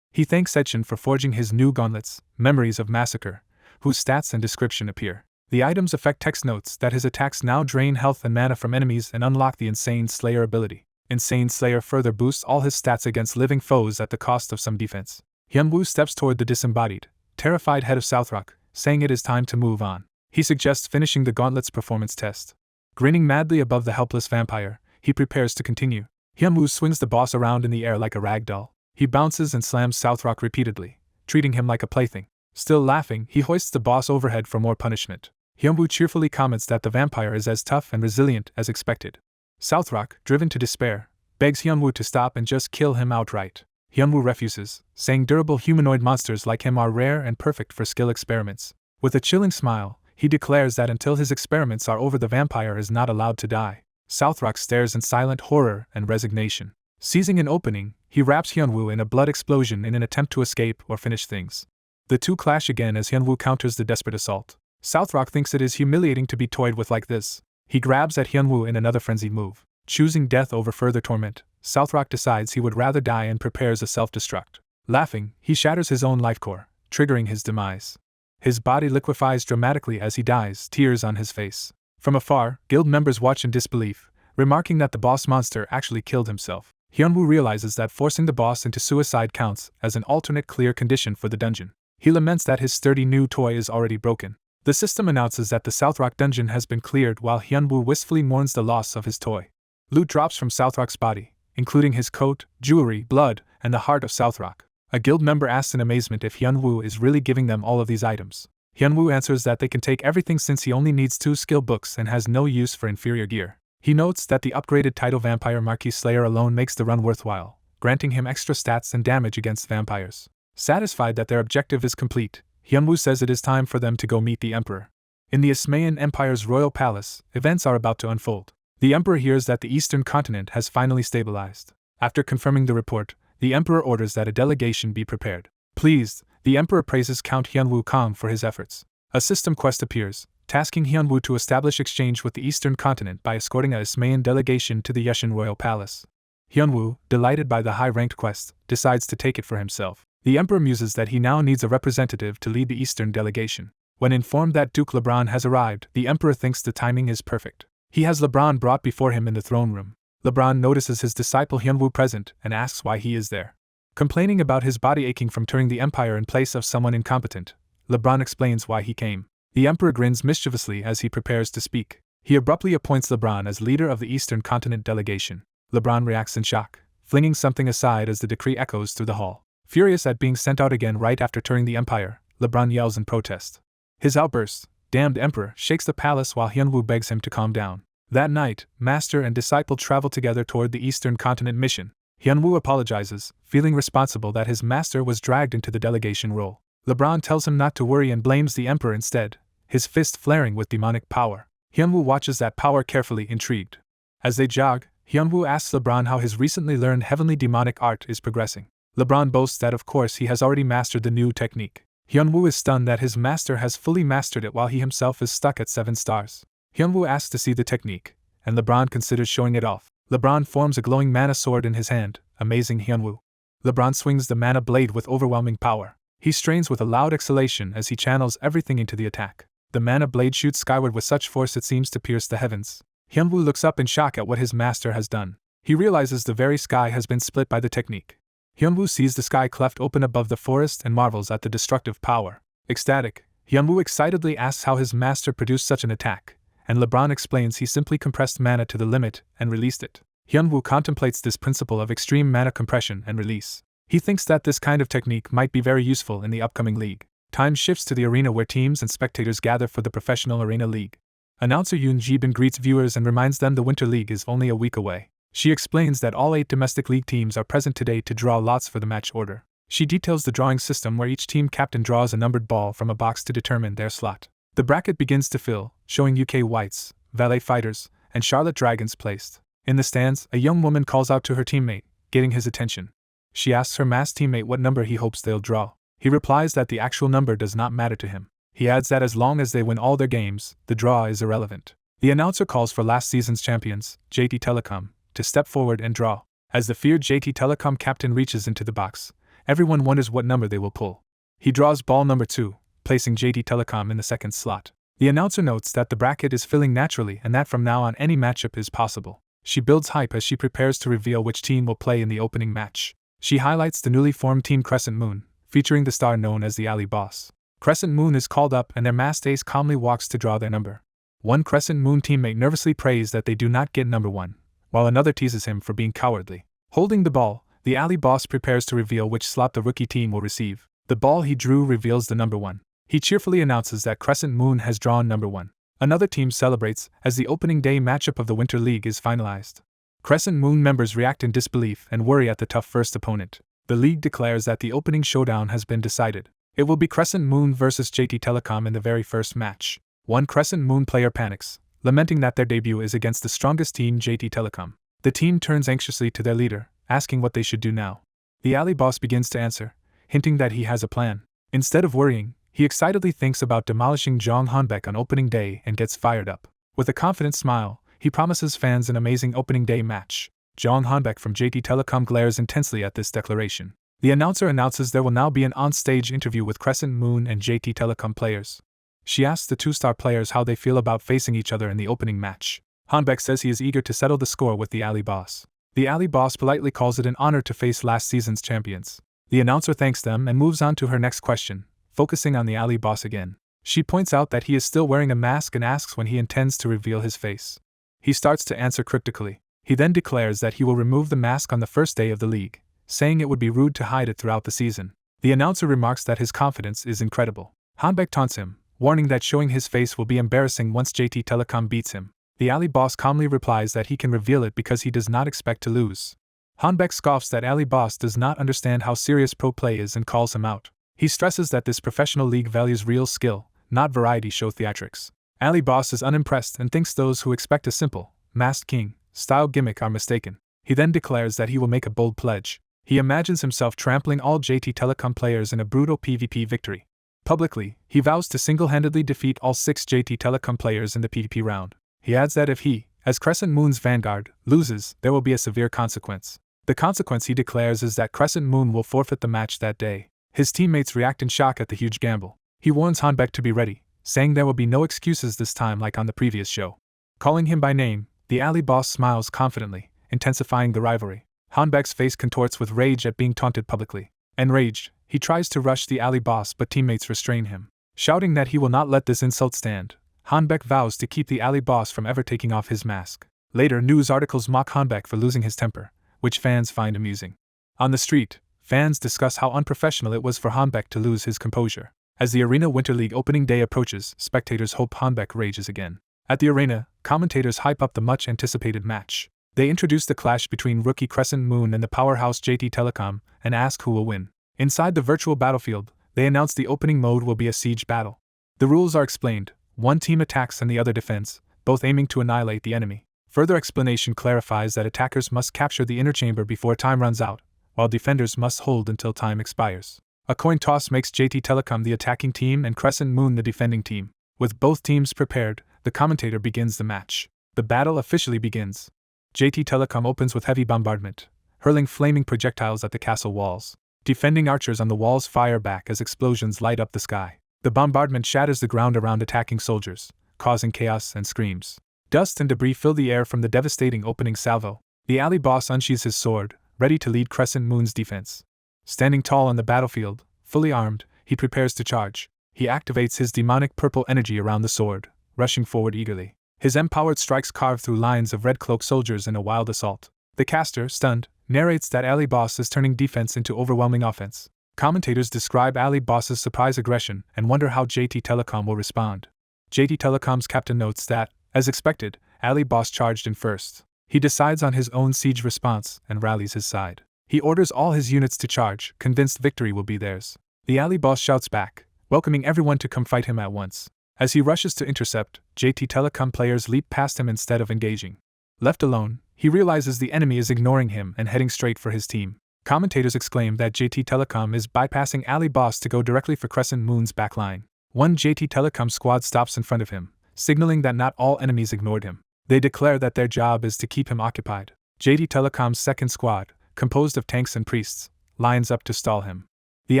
He thanks Sechin for forging his new gauntlets, Memories of Massacre, whose stats and description appear. The items affect text notes that his attacks now drain health and mana from enemies and unlock the Insane Slayer ability. Insane Slayer further boosts all his stats against living foes at the cost of some defense. Hyunwoo steps toward the disembodied, terrified head of Southrock, saying it is time to move on. He suggests finishing the gauntlet's performance test. Grinning madly above the helpless vampire, he prepares to continue. Hyunwoo swings the boss around in the air like a rag doll. He bounces and slams Southrock repeatedly, treating him like a plaything. Still laughing, he hoists the boss overhead for more punishment. Hyunwoo cheerfully comments that the vampire is as tough and resilient as expected. Southrock, driven to despair, begs Hyunwoo to stop and just kill him outright. Hyunwoo refuses, saying durable humanoid monsters like him are rare and perfect for skill experiments. With a chilling smile, he declares that until his experiments are over, the vampire is not allowed to die. Southrock stares in silent horror and resignation. Seizing an opening, he wraps Hyunwoo in a blood explosion in an attempt to escape or finish things. The two clash again as Hyunwoo counters the desperate assault. Southrock thinks it is humiliating to be toyed with like this. He grabs at Hyunwoo in another frenzied move. Choosing death over further torment, Southrock decides he would rather die and prepares a self-destruct. Laughing, he shatters his own life core, triggering his demise. His body liquefies dramatically as he dies, tears on his face. From afar, guild members watch in disbelief, remarking that the boss monster actually killed himself. Hyunwoo realizes that forcing the boss into suicide counts as an alternate clear condition for the dungeon. He laments that his sturdy new toy is already broken. The system announces that the Southrock dungeon has been cleared while Hyunwoo wistfully mourns the loss of his toy. Loot drops from Southrock's body, including his coat, jewelry, blood, and the heart of Southrock. A guild member asks in amazement if Hyunwoo is really giving them all of these items. Hyunwoo answers that they can take everything since he only needs 2 skill books and has no use for inferior gear. He notes that the upgraded title Vampire Marquis Slayer alone makes the run worthwhile, granting him extra stats and damage against vampires. Satisfied that their objective is complete, Hyunwoo says it is time for them to go meet the Emperor. In the Ismaean Empire's royal palace, events are about to unfold. The Emperor hears that the eastern continent has finally stabilized. After confirming the report, the Emperor orders that a delegation be prepared. Pleased, the Emperor praises Count Hyunwoo Kong for his efforts. A system quest appears, tasking Hyunwoo to establish exchange with the eastern continent by escorting a Ismaean delegation to the Yushin royal palace. Hyunwoo, delighted by the high-ranked quest, decides to take it for himself. The Emperor muses that he now needs a representative to lead the eastern delegation. When informed that Duke LeBron has arrived, the Emperor thinks the timing is perfect. He has LeBron brought before him in the throne room. LeBron notices his disciple Hyunwoo present and asks why he is there. Complaining about his body aching from turning the Empire in place of someone incompetent, LeBron explains why he came. The Emperor grins mischievously as he prepares to speak. He abruptly appoints LeBron as leader of the Eastern Continent delegation. LeBron reacts in shock, flinging something aside as the decree echoes through the hall. Furious at being sent out again right after turning the Empire, LeBron yells in protest. His outburst, "Damned Emperor," shakes the palace while Hyunwoo begs him to calm down. That night, master and disciple travel together toward the Eastern Continent mission. Hyunwoo apologizes, feeling responsible that his master was dragged into the delegation role. LeBron tells him not to worry and blames the Emperor instead, his fist flaring with demonic power. Hyunwoo watches that power carefully, intrigued. As they jog, Hyunwoo asks LeBron how his recently learned heavenly demonic art is progressing. LeBron boasts that of course he has already mastered the new technique. Hyunwoo is stunned that his master has fully mastered it while he himself is stuck at 7 stars. Hyunwoo asks to see the technique, and LeBron considers showing it off. LeBron forms a glowing mana sword in his hand, amazing Hyunwoo. LeBron swings the mana blade with overwhelming power. He strains with a loud exhalation as he channels everything into the attack. The mana blade shoots skyward with such force it seems to pierce the heavens. Hyunwoo looks up in shock at what his master has done. He realizes the very sky has been split by the technique. Hyunwoo sees the sky cleft open above the forest and marvels at the destructive power. Ecstatic, Hyunwoo excitedly asks how his master produced such an attack, and LeBron explains he simply compressed mana to the limit and released it. Hyunwoo contemplates this principle of extreme mana compression and release. He thinks that this kind of technique might be very useful in the upcoming league. Time shifts to the arena where teams and spectators gather for the professional arena league. Announcer Yoon Ji-bin greets viewers and reminds them the Winter League is only a week away. She explains that all 8 domestic league teams are present today to draw lots for the match order. She details the drawing system where each team captain draws a numbered ball from a box to determine their slot. The bracket begins to fill, showing UK Whites, Valet Fighters, and Charlotte Dragons placed. In the stands, a young woman calls out to her teammate, getting his attention. She asks her masked teammate what number he hopes they'll draw. He replies that the actual number does not matter to him. He adds that as long as they win all their games, the draw is irrelevant. The announcer calls for last season's champions, JT Telecom, to step forward and draw. As the feared JT Telecom captain reaches into the box, everyone wonders what number they will pull. He draws ball number 2, placing JT Telecom in the second slot. The announcer notes that the bracket is filling naturally and that from now on any matchup is possible. She builds hype as she prepares to reveal which team will play in the opening match. She highlights the newly formed team Crescent Moon, featuring the star known as the Alley Boss. Crescent Moon is called up and their masked ace calmly walks to draw their number. One Crescent Moon teammate nervously prays that they do not get number 1, while another teases him for being cowardly. Holding the ball, the Alley Boss prepares to reveal which slot the rookie team will receive. The ball he drew reveals the number 1. He cheerfully announces that Crescent Moon has drawn number 1. Another team celebrates as the opening day matchup of the Winter League is finalized. Crescent Moon members react in disbelief and worry at the tough first opponent. The league declares that the opening showdown has been decided. It will be Crescent Moon versus JT Telecom in the very first match. One Crescent Moon player panics, lamenting that their debut is against the strongest team, JT Telecom. The team turns anxiously to their leader, asking what they should do now. The Alley Boss begins to answer, hinting that he has a plan. Instead of worrying, he excitedly thinks about demolishing Jong Hanbek on opening day and gets fired up. With a confident smile, he promises fans an amazing opening day match. Jong Hanbek from JT Telecom glares intensely at this declaration. The announcer announces there will now be an on-stage interview with Crescent Moon and JT Telecom players. She asks the 2-star players how they feel about facing each other in the opening match. Hanbek says he is eager to settle the score with the Alley Boss. The Alley Boss politely calls it an honor to face last season's champions. The announcer thanks them and moves on to her next question, focusing on the Alley Boss again. She points out that he is still wearing a mask and asks when he intends to reveal his face. He starts to answer cryptically. He then declares that he will remove the mask on the first day of the league, saying it would be rude to hide it throughout the season. The announcer remarks that his confidence is incredible. Hanbek taunts him, warning that showing his face will be embarrassing once JT Telecom beats him. The Alley Boss calmly replies that he can reveal it because he does not expect to lose. Hanbek scoffs that Alley Boss does not understand how serious pro play is and calls him out. He stresses that this professional league values real skill, not variety show theatrics. Alley Boss is unimpressed and thinks those who expect a simple, masked king style gimmick are mistaken. He then declares that he will make a bold pledge. He imagines himself trampling all JT Telecom players in a brutal PvP victory. Publicly, he vows to single-handedly defeat all 6 JT Telecom players in the PvP round. He adds that if he, as Crescent Moon's vanguard, loses, there will be a severe consequence. The consequence, he declares, is that Crescent Moon will forfeit the match that day. His teammates react in shock at the huge gamble. He warns Hanbek to be ready, saying there will be no excuses this time like on the previous show. Calling him by name, the Alley Boss smiles confidently, intensifying the rivalry. Hanbek's face contorts with rage at being taunted publicly. Enraged, he tries to rush the Alley Boss but teammates restrain him. Shouting that he will not let this insult stand, Hanbek vows to keep the Alley Boss from ever taking off his mask. Later, news articles mock Hanbek for losing his temper, which fans find amusing. On the street, fans discuss how unprofessional it was for Hanbek to lose his composure. As the Arena Winter League opening day approaches, spectators hope Hanbek rages again. At the arena, commentators hype up the much-anticipated match. They introduce the clash between rookie Crescent Moon and the powerhouse JT Telecom and ask who will win. Inside the virtual battlefield, they announce the opening mode will be a siege battle. The rules are explained. One team attacks and the other defends, both aiming to annihilate the enemy. Further explanation clarifies that attackers must capture the inner chamber before time runs out, while defenders must hold until time expires. A coin toss makes JT Telecom the attacking team and Crescent Moon the defending team. With both teams prepared, the commentator begins the match. The battle officially begins. JT Telecom opens with heavy bombardment, hurling flaming projectiles at the castle walls. Defending archers on the walls fire back as explosions light up the sky. The bombardment shatters the ground around attacking soldiers, causing chaos and screams. Dust and debris fill the air from the devastating opening salvo. The Alley Boss unsheathes his sword, ready to lead Crescent Moon's defense. Standing tall on the battlefield, fully armed, he prepares to charge. He activates his demonic purple energy around the sword, rushing forward eagerly. His empowered strikes carve through lines of red-cloaked soldiers in a wild assault. The caster, stunned, narrates that Ali Boss is turning defense into overwhelming offense. Commentators describe Ali Boss's surprise aggression and wonder how JT Telecom will respond. JT Telecom's captain notes that, as expected, Ali Boss charged in first. He decides on his own siege response and rallies his side. He orders all his units to charge, convinced victory will be theirs. The Ali Boss shouts back, welcoming everyone to come fight him at once. As he rushes to intercept, JT Telecom players leap past him instead of engaging. Left alone, he realizes the enemy is ignoring him and heading straight for his team. Commentators exclaim that JT Telecom is bypassing Ali Boss to go directly for Crescent Moon's backline. One JT Telecom squad stops in front of him, signaling that not all enemies ignored him. They declare that their job is to keep him occupied. JT Telecom's second squad, composed of tanks and priests, lines up to stall him. The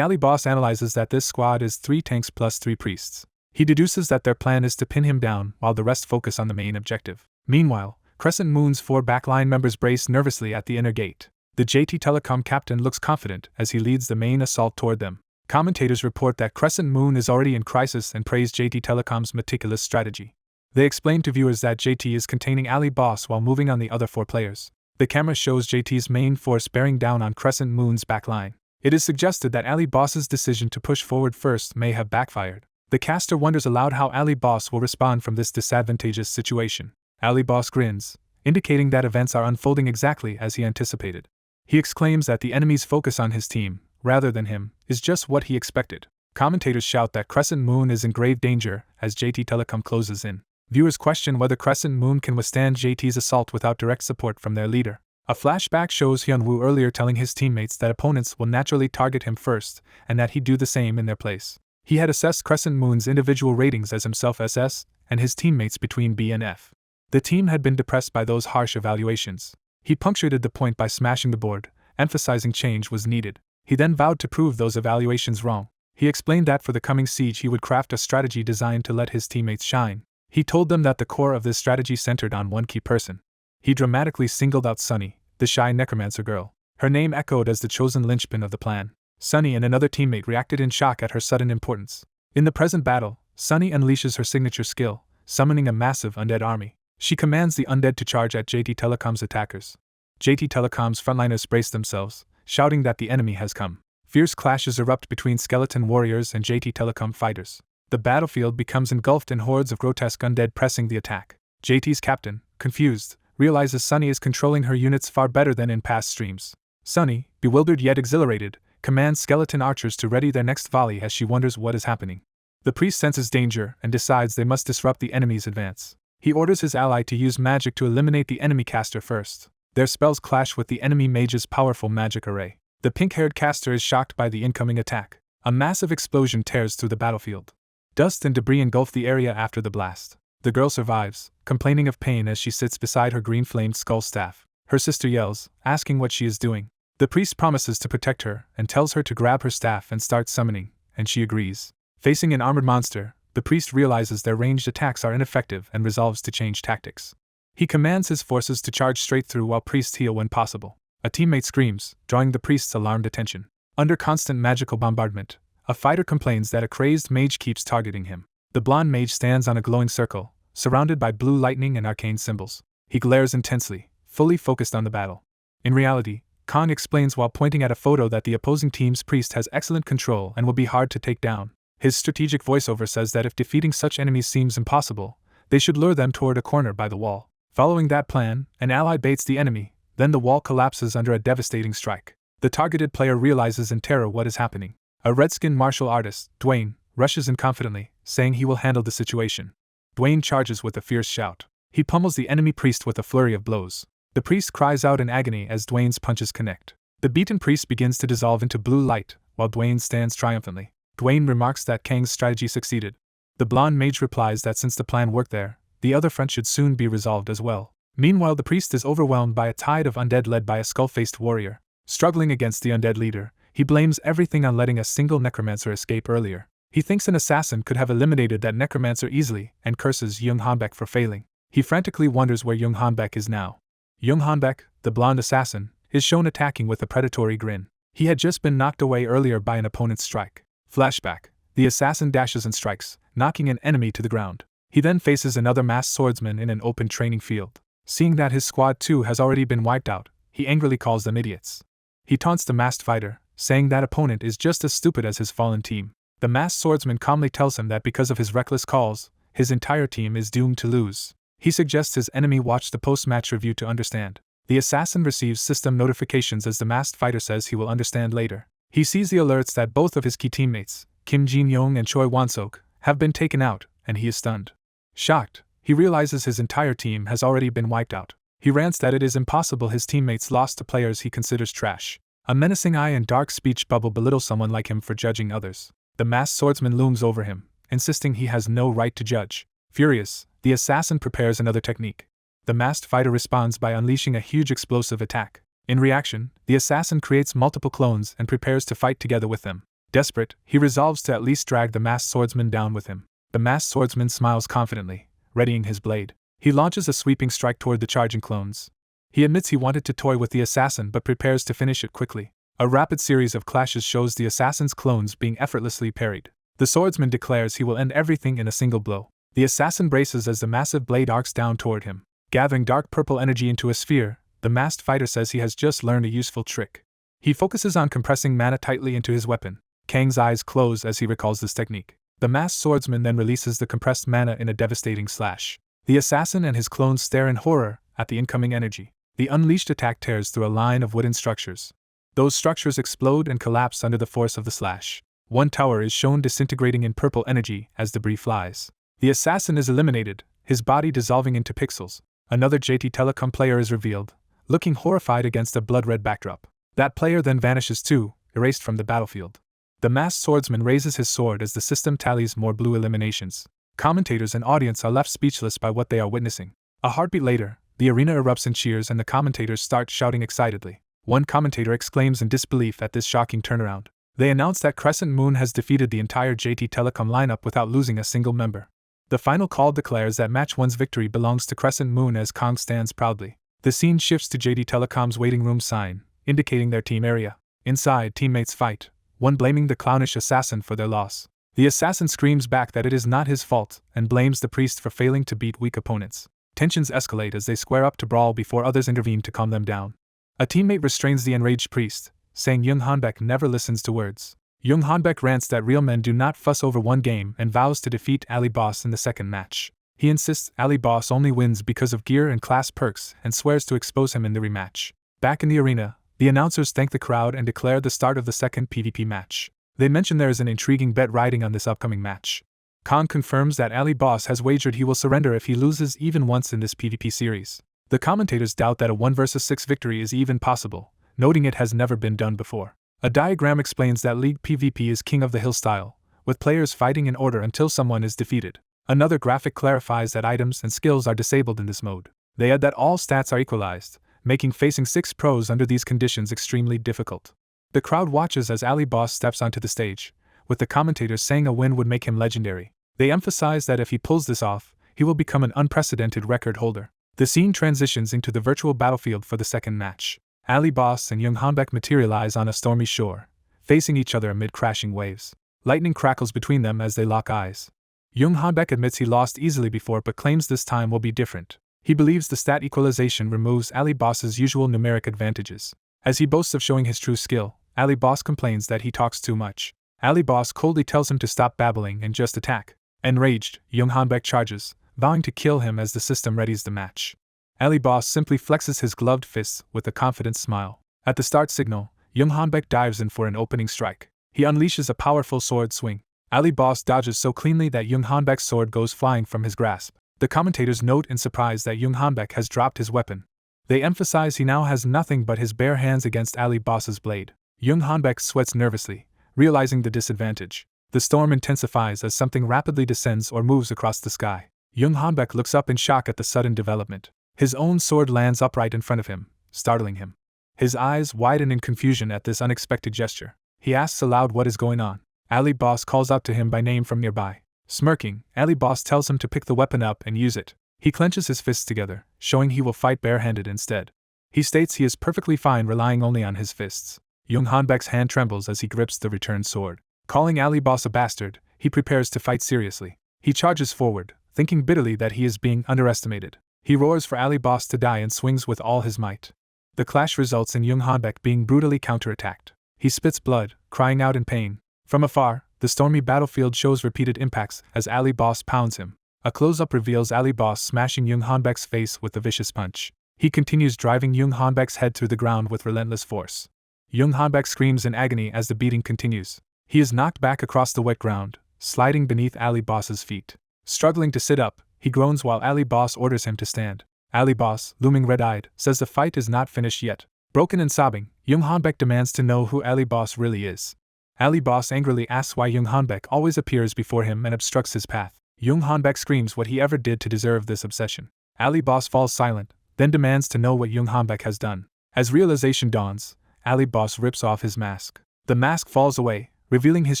Ali Boss analyzes that this squad is 3 tanks plus 3 priests. He deduces that their plan is to pin him down while the rest focus on the main objective. Meanwhile, Crescent Moon's 4 backline members brace nervously at the inner gate. The JT Telecom captain looks confident as he leads the main assault toward them. Commentators report that Crescent Moon is already in crisis and praise JT Telecom's meticulous strategy. They explain to viewers that JT is containing Ali Boss while moving on the other 4 players. The camera shows JT's main force bearing down on Crescent Moon's backline. It is suggested that Ali Boss's decision to push forward first may have backfired. The caster wonders aloud how Ali Boss will respond from this disadvantageous situation. Ali Boss grins, indicating that events are unfolding exactly as he anticipated. He exclaims that the enemy's focus on his team, rather than him, is just what he expected. Commentators shout that Crescent Moon is in grave danger as JT Telecom closes in. Viewers question whether Crescent Moon can withstand JT's assault without direct support from their leader. A flashback shows Hyunwoo earlier telling his teammates that opponents will naturally target him first, and that he'd do the same in their place. He had assessed Crescent Moon's individual ratings as himself SS, and his teammates between B and F. The team had been depressed by those harsh evaluations. He punctuated the point by smashing the board, emphasizing change was needed. He then vowed to prove those evaluations wrong. He explained that for the coming siege he would craft a strategy designed to let his teammates shine. He told them that the core of this strategy centered on one key person. He dramatically singled out Sunny, the shy necromancer girl. Her name echoed as the chosen linchpin of the plan. Sunny and another teammate reacted in shock at her sudden importance. In the present battle, Sunny unleashes her signature skill, summoning a massive undead army. She commands the undead to charge at JT Telecom's attackers. JT Telecom's frontliners brace themselves, shouting that the enemy has come. Fierce clashes erupt between skeleton warriors and JT Telecom fighters. The battlefield becomes engulfed in hordes of grotesque undead pressing the attack. JT's captain, confused, realizes Sunny is controlling her units far better than in past streams. Sunny, bewildered yet exhilarated, commands skeleton archers to ready their next volley as she wonders what is happening. The priest senses danger and decides they must disrupt the enemy's advance. He orders his ally to use magic to eliminate the enemy caster first. Their spells clash with the enemy mage's powerful magic array. The pink-haired caster is shocked by the incoming attack. A massive explosion tears through the battlefield. Dust and debris engulf the area after the blast. The girl survives, complaining of pain as she sits beside her green-flamed skull staff. Her sister yells, asking what she is doing. The priest promises to protect her and tells her to grab her staff and start summoning, and she agrees. Facing an armored monster, the priest realizes their ranged attacks are ineffective and resolves to change tactics. He commands his forces to charge straight through while priests heal when possible. A teammate screams, drawing the priest's alarmed attention. Under constant magical bombardment, a fighter complains that a crazed mage keeps targeting him. The blonde mage stands on a glowing circle, surrounded by blue lightning and arcane symbols. He glares intensely, fully focused on the battle. In reality, Kong explains while pointing at a photo that the opposing team's priest has excellent control and will be hard to take down. His strategic voiceover says that if defeating such enemies seems impossible, they should lure them toward a corner by the wall. Following that plan, an ally baits the enemy, then the wall collapses under a devastating strike. The targeted player realizes in terror what is happening. A red-skinned martial artist, Dwayne, rushes in confidently, saying he will handle the situation. Dwayne charges with a fierce shout. He pummels the enemy priest with a flurry of blows. The priest cries out in agony as Dwayne's punches connect. The beaten priest begins to dissolve into blue light, while Dwayne stands triumphantly. Dwayne remarks that Kang's strategy succeeded. The blonde mage replies that since the plan worked there, the other front should soon be resolved as well. Meanwhile, the priest is overwhelmed by a tide of undead led by a skull-faced warrior. Struggling against the undead leader, he blames everything on letting a single necromancer escape earlier. He thinks an assassin could have eliminated that necromancer easily and curses Jung Hanbek for failing. He frantically wonders where Jung Hanbek is now. Jung Hanbek, the blonde assassin, is shown attacking with a predatory grin. He had just been knocked away earlier by an opponent's strike. Flashback. The assassin dashes and strikes, knocking an enemy to the ground. He then faces another masked swordsman in an open training field. Seeing that his squad too has already been wiped out, he angrily calls them idiots. He taunts the masked fighter, saying that opponent is just as stupid as his fallen team. The masked swordsman calmly tells him that because of his reckless calls, his entire team is doomed to lose. He suggests his enemy watch the post-match review to understand. The assassin receives system notifications as the masked fighter says he will understand later. He sees the alerts that both of his key teammates, Kim Jin-young and Choi Won-sok, have been taken out, and he is stunned. Shocked, he realizes his entire team has already been wiped out. He rants that it is impossible his teammates lost to players he considers trash. A menacing eye and dark speech bubble belittle someone like him for judging others. The masked swordsman looms over him, insisting he has no right to judge. Furious, the assassin prepares another technique. The masked fighter responds by unleashing a huge explosive attack. In reaction, the assassin creates multiple clones and prepares to fight together with them. Desperate, he resolves to at least drag the masked swordsman down with him. The masked swordsman smiles confidently, readying his blade. He launches a sweeping strike toward the charging clones. He admits he wanted to toy with the assassin but prepares to finish it quickly. A rapid series of clashes shows the assassin's clones being effortlessly parried. The swordsman declares he will end everything in a single blow. The assassin braces as the massive blade arcs down toward him. Gathering dark purple energy into a sphere, the masked fighter says he has just learned a useful trick. He focuses on compressing mana tightly into his weapon. Kang's eyes close as he recalls this technique. The masked swordsman then releases the compressed mana in a devastating slash. The assassin and his clones stare in horror at the incoming energy. The unleashed attack tears through a line of wooden structures. Those structures explode and collapse under the force of the slash. One tower is shown disintegrating in purple energy as debris flies. The assassin is eliminated, his body dissolving into pixels. Another JT Telecom player is revealed, looking horrified against a blood-red backdrop. That player then vanishes too, erased from the battlefield. The masked swordsman raises his sword as the system tallies more blue eliminations. Commentators and audience are left speechless by what they are witnessing. A heartbeat later, the arena erupts in cheers and the commentators start shouting excitedly. One commentator exclaims in disbelief at this shocking turnaround. They announce that Crescent Moon has defeated the entire JT Telecom lineup without losing a single member. The final call declares that Match 1's victory belongs to Crescent Moon as Kong stands proudly. The scene shifts to JT Telecom's waiting room sign, indicating their team area. Inside, teammates fight, one blaming the clownish assassin for their loss. The assassin screams back that it is not his fault and blames the priest for failing to beat weak opponents. Tensions escalate as they square up to brawl before others intervene to calm them down. A teammate restrains the enraged priest, saying Jung Hanbaek never listens to words. Jung Hanbaek rants that real men do not fuss over one game and vows to defeat Ali Boss in the second match. He insists Ali Boss only wins because of gear and class perks and swears to expose him in the rematch. Back in the arena, the announcers thank the crowd and declare the start of the second PvP match. They mention there is an intriguing bet riding on this upcoming match. Khan confirms that Ali Boss has wagered he will surrender if he loses even once in this PvP series. The commentators doubt that a 1 vs 6 victory is even possible, noting it has never been done before. A diagram explains that League PvP is King of the Hill style, with players fighting in order until someone is defeated. Another graphic clarifies that items and skills are disabled in this mode. They add that all stats are equalized, making facing 6 pros under these conditions extremely difficult. The crowd watches as Ali Boss steps onto the stage, with the commentators saying a win would make him legendary. They emphasize that if he pulls this off, he will become an unprecedented record holder. The scene transitions into the virtual battlefield for the second match. Ali Boss and Jung Hanbaek materialize on a stormy shore, facing each other amid crashing waves. Lightning crackles between them as they lock eyes. Jung Hanbaek admits he lost easily before but claims this time will be different. He believes the stat equalization removes Ali Boss's usual numeric advantages. As he boasts of showing his true skill, Ali Boss complains that he talks too much. Ali Boss coldly tells him to stop babbling and just attack. Enraged, Jung Hanbaek charges, vowing to kill him as the system readies the match. Ali Boss simply flexes his gloved fists with a confident smile. At the start signal, Jung Hanbaek dives in for an opening strike. He unleashes a powerful sword swing. Ali Boss dodges so cleanly that Jung Hanbaek's sword goes flying from his grasp. The commentators note in surprise that Jung Hanbaek has dropped his weapon. They emphasize he now has nothing but his bare hands against Ali Boss's blade. Jung Hanbaek sweats nervously, realizing the disadvantage. The storm intensifies as something rapidly descends or moves across the sky. Jung Hanbaek looks up in shock at the sudden development. His own sword lands upright in front of him, startling him. His eyes widen in confusion at this unexpected gesture. He asks aloud what is going on. Ali Boss calls out to him by name from nearby. Smirking, Ali Boss tells him to pick the weapon up and use it. He clenches his fists together, showing he will fight barehanded instead. He states he is perfectly fine relying only on his fists. Jung Hanbaek's hand trembles as he grips the returned sword. Calling Ali Boss a bastard, he prepares to fight seriously. He charges forward, thinking bitterly that he is being underestimated. He roars for Ali Boss to die and swings with all his might. The clash results in Jung Hanbek being brutally counterattacked. He spits blood, crying out in pain. From afar, the stormy battlefield shows repeated impacts as Ali Boss pounds him. A close-up reveals Ali Boss smashing Jung Hanbek's face with a vicious punch. He continues driving Jung Hanbek's head through the ground with relentless force. Jung Hanbek screams in agony as the beating continues. He is knocked back across the wet ground, sliding beneath Ali Boss's feet. Struggling to sit up, he groans while Ali Boss orders him to stand. Ali Boss, looming red-eyed, says the fight is not finished yet. Broken and sobbing, Jung Hanbek demands to know who Ali Boss really is. Ali Boss angrily asks why Jung Hanbek always appears before him and obstructs his path. Jung Hanbek screams what he ever did to deserve this obsession. Ali Boss falls silent, then demands to know what Jung Hanbek has done. As realization dawns, Ali Boss rips off his mask. The mask falls away, revealing his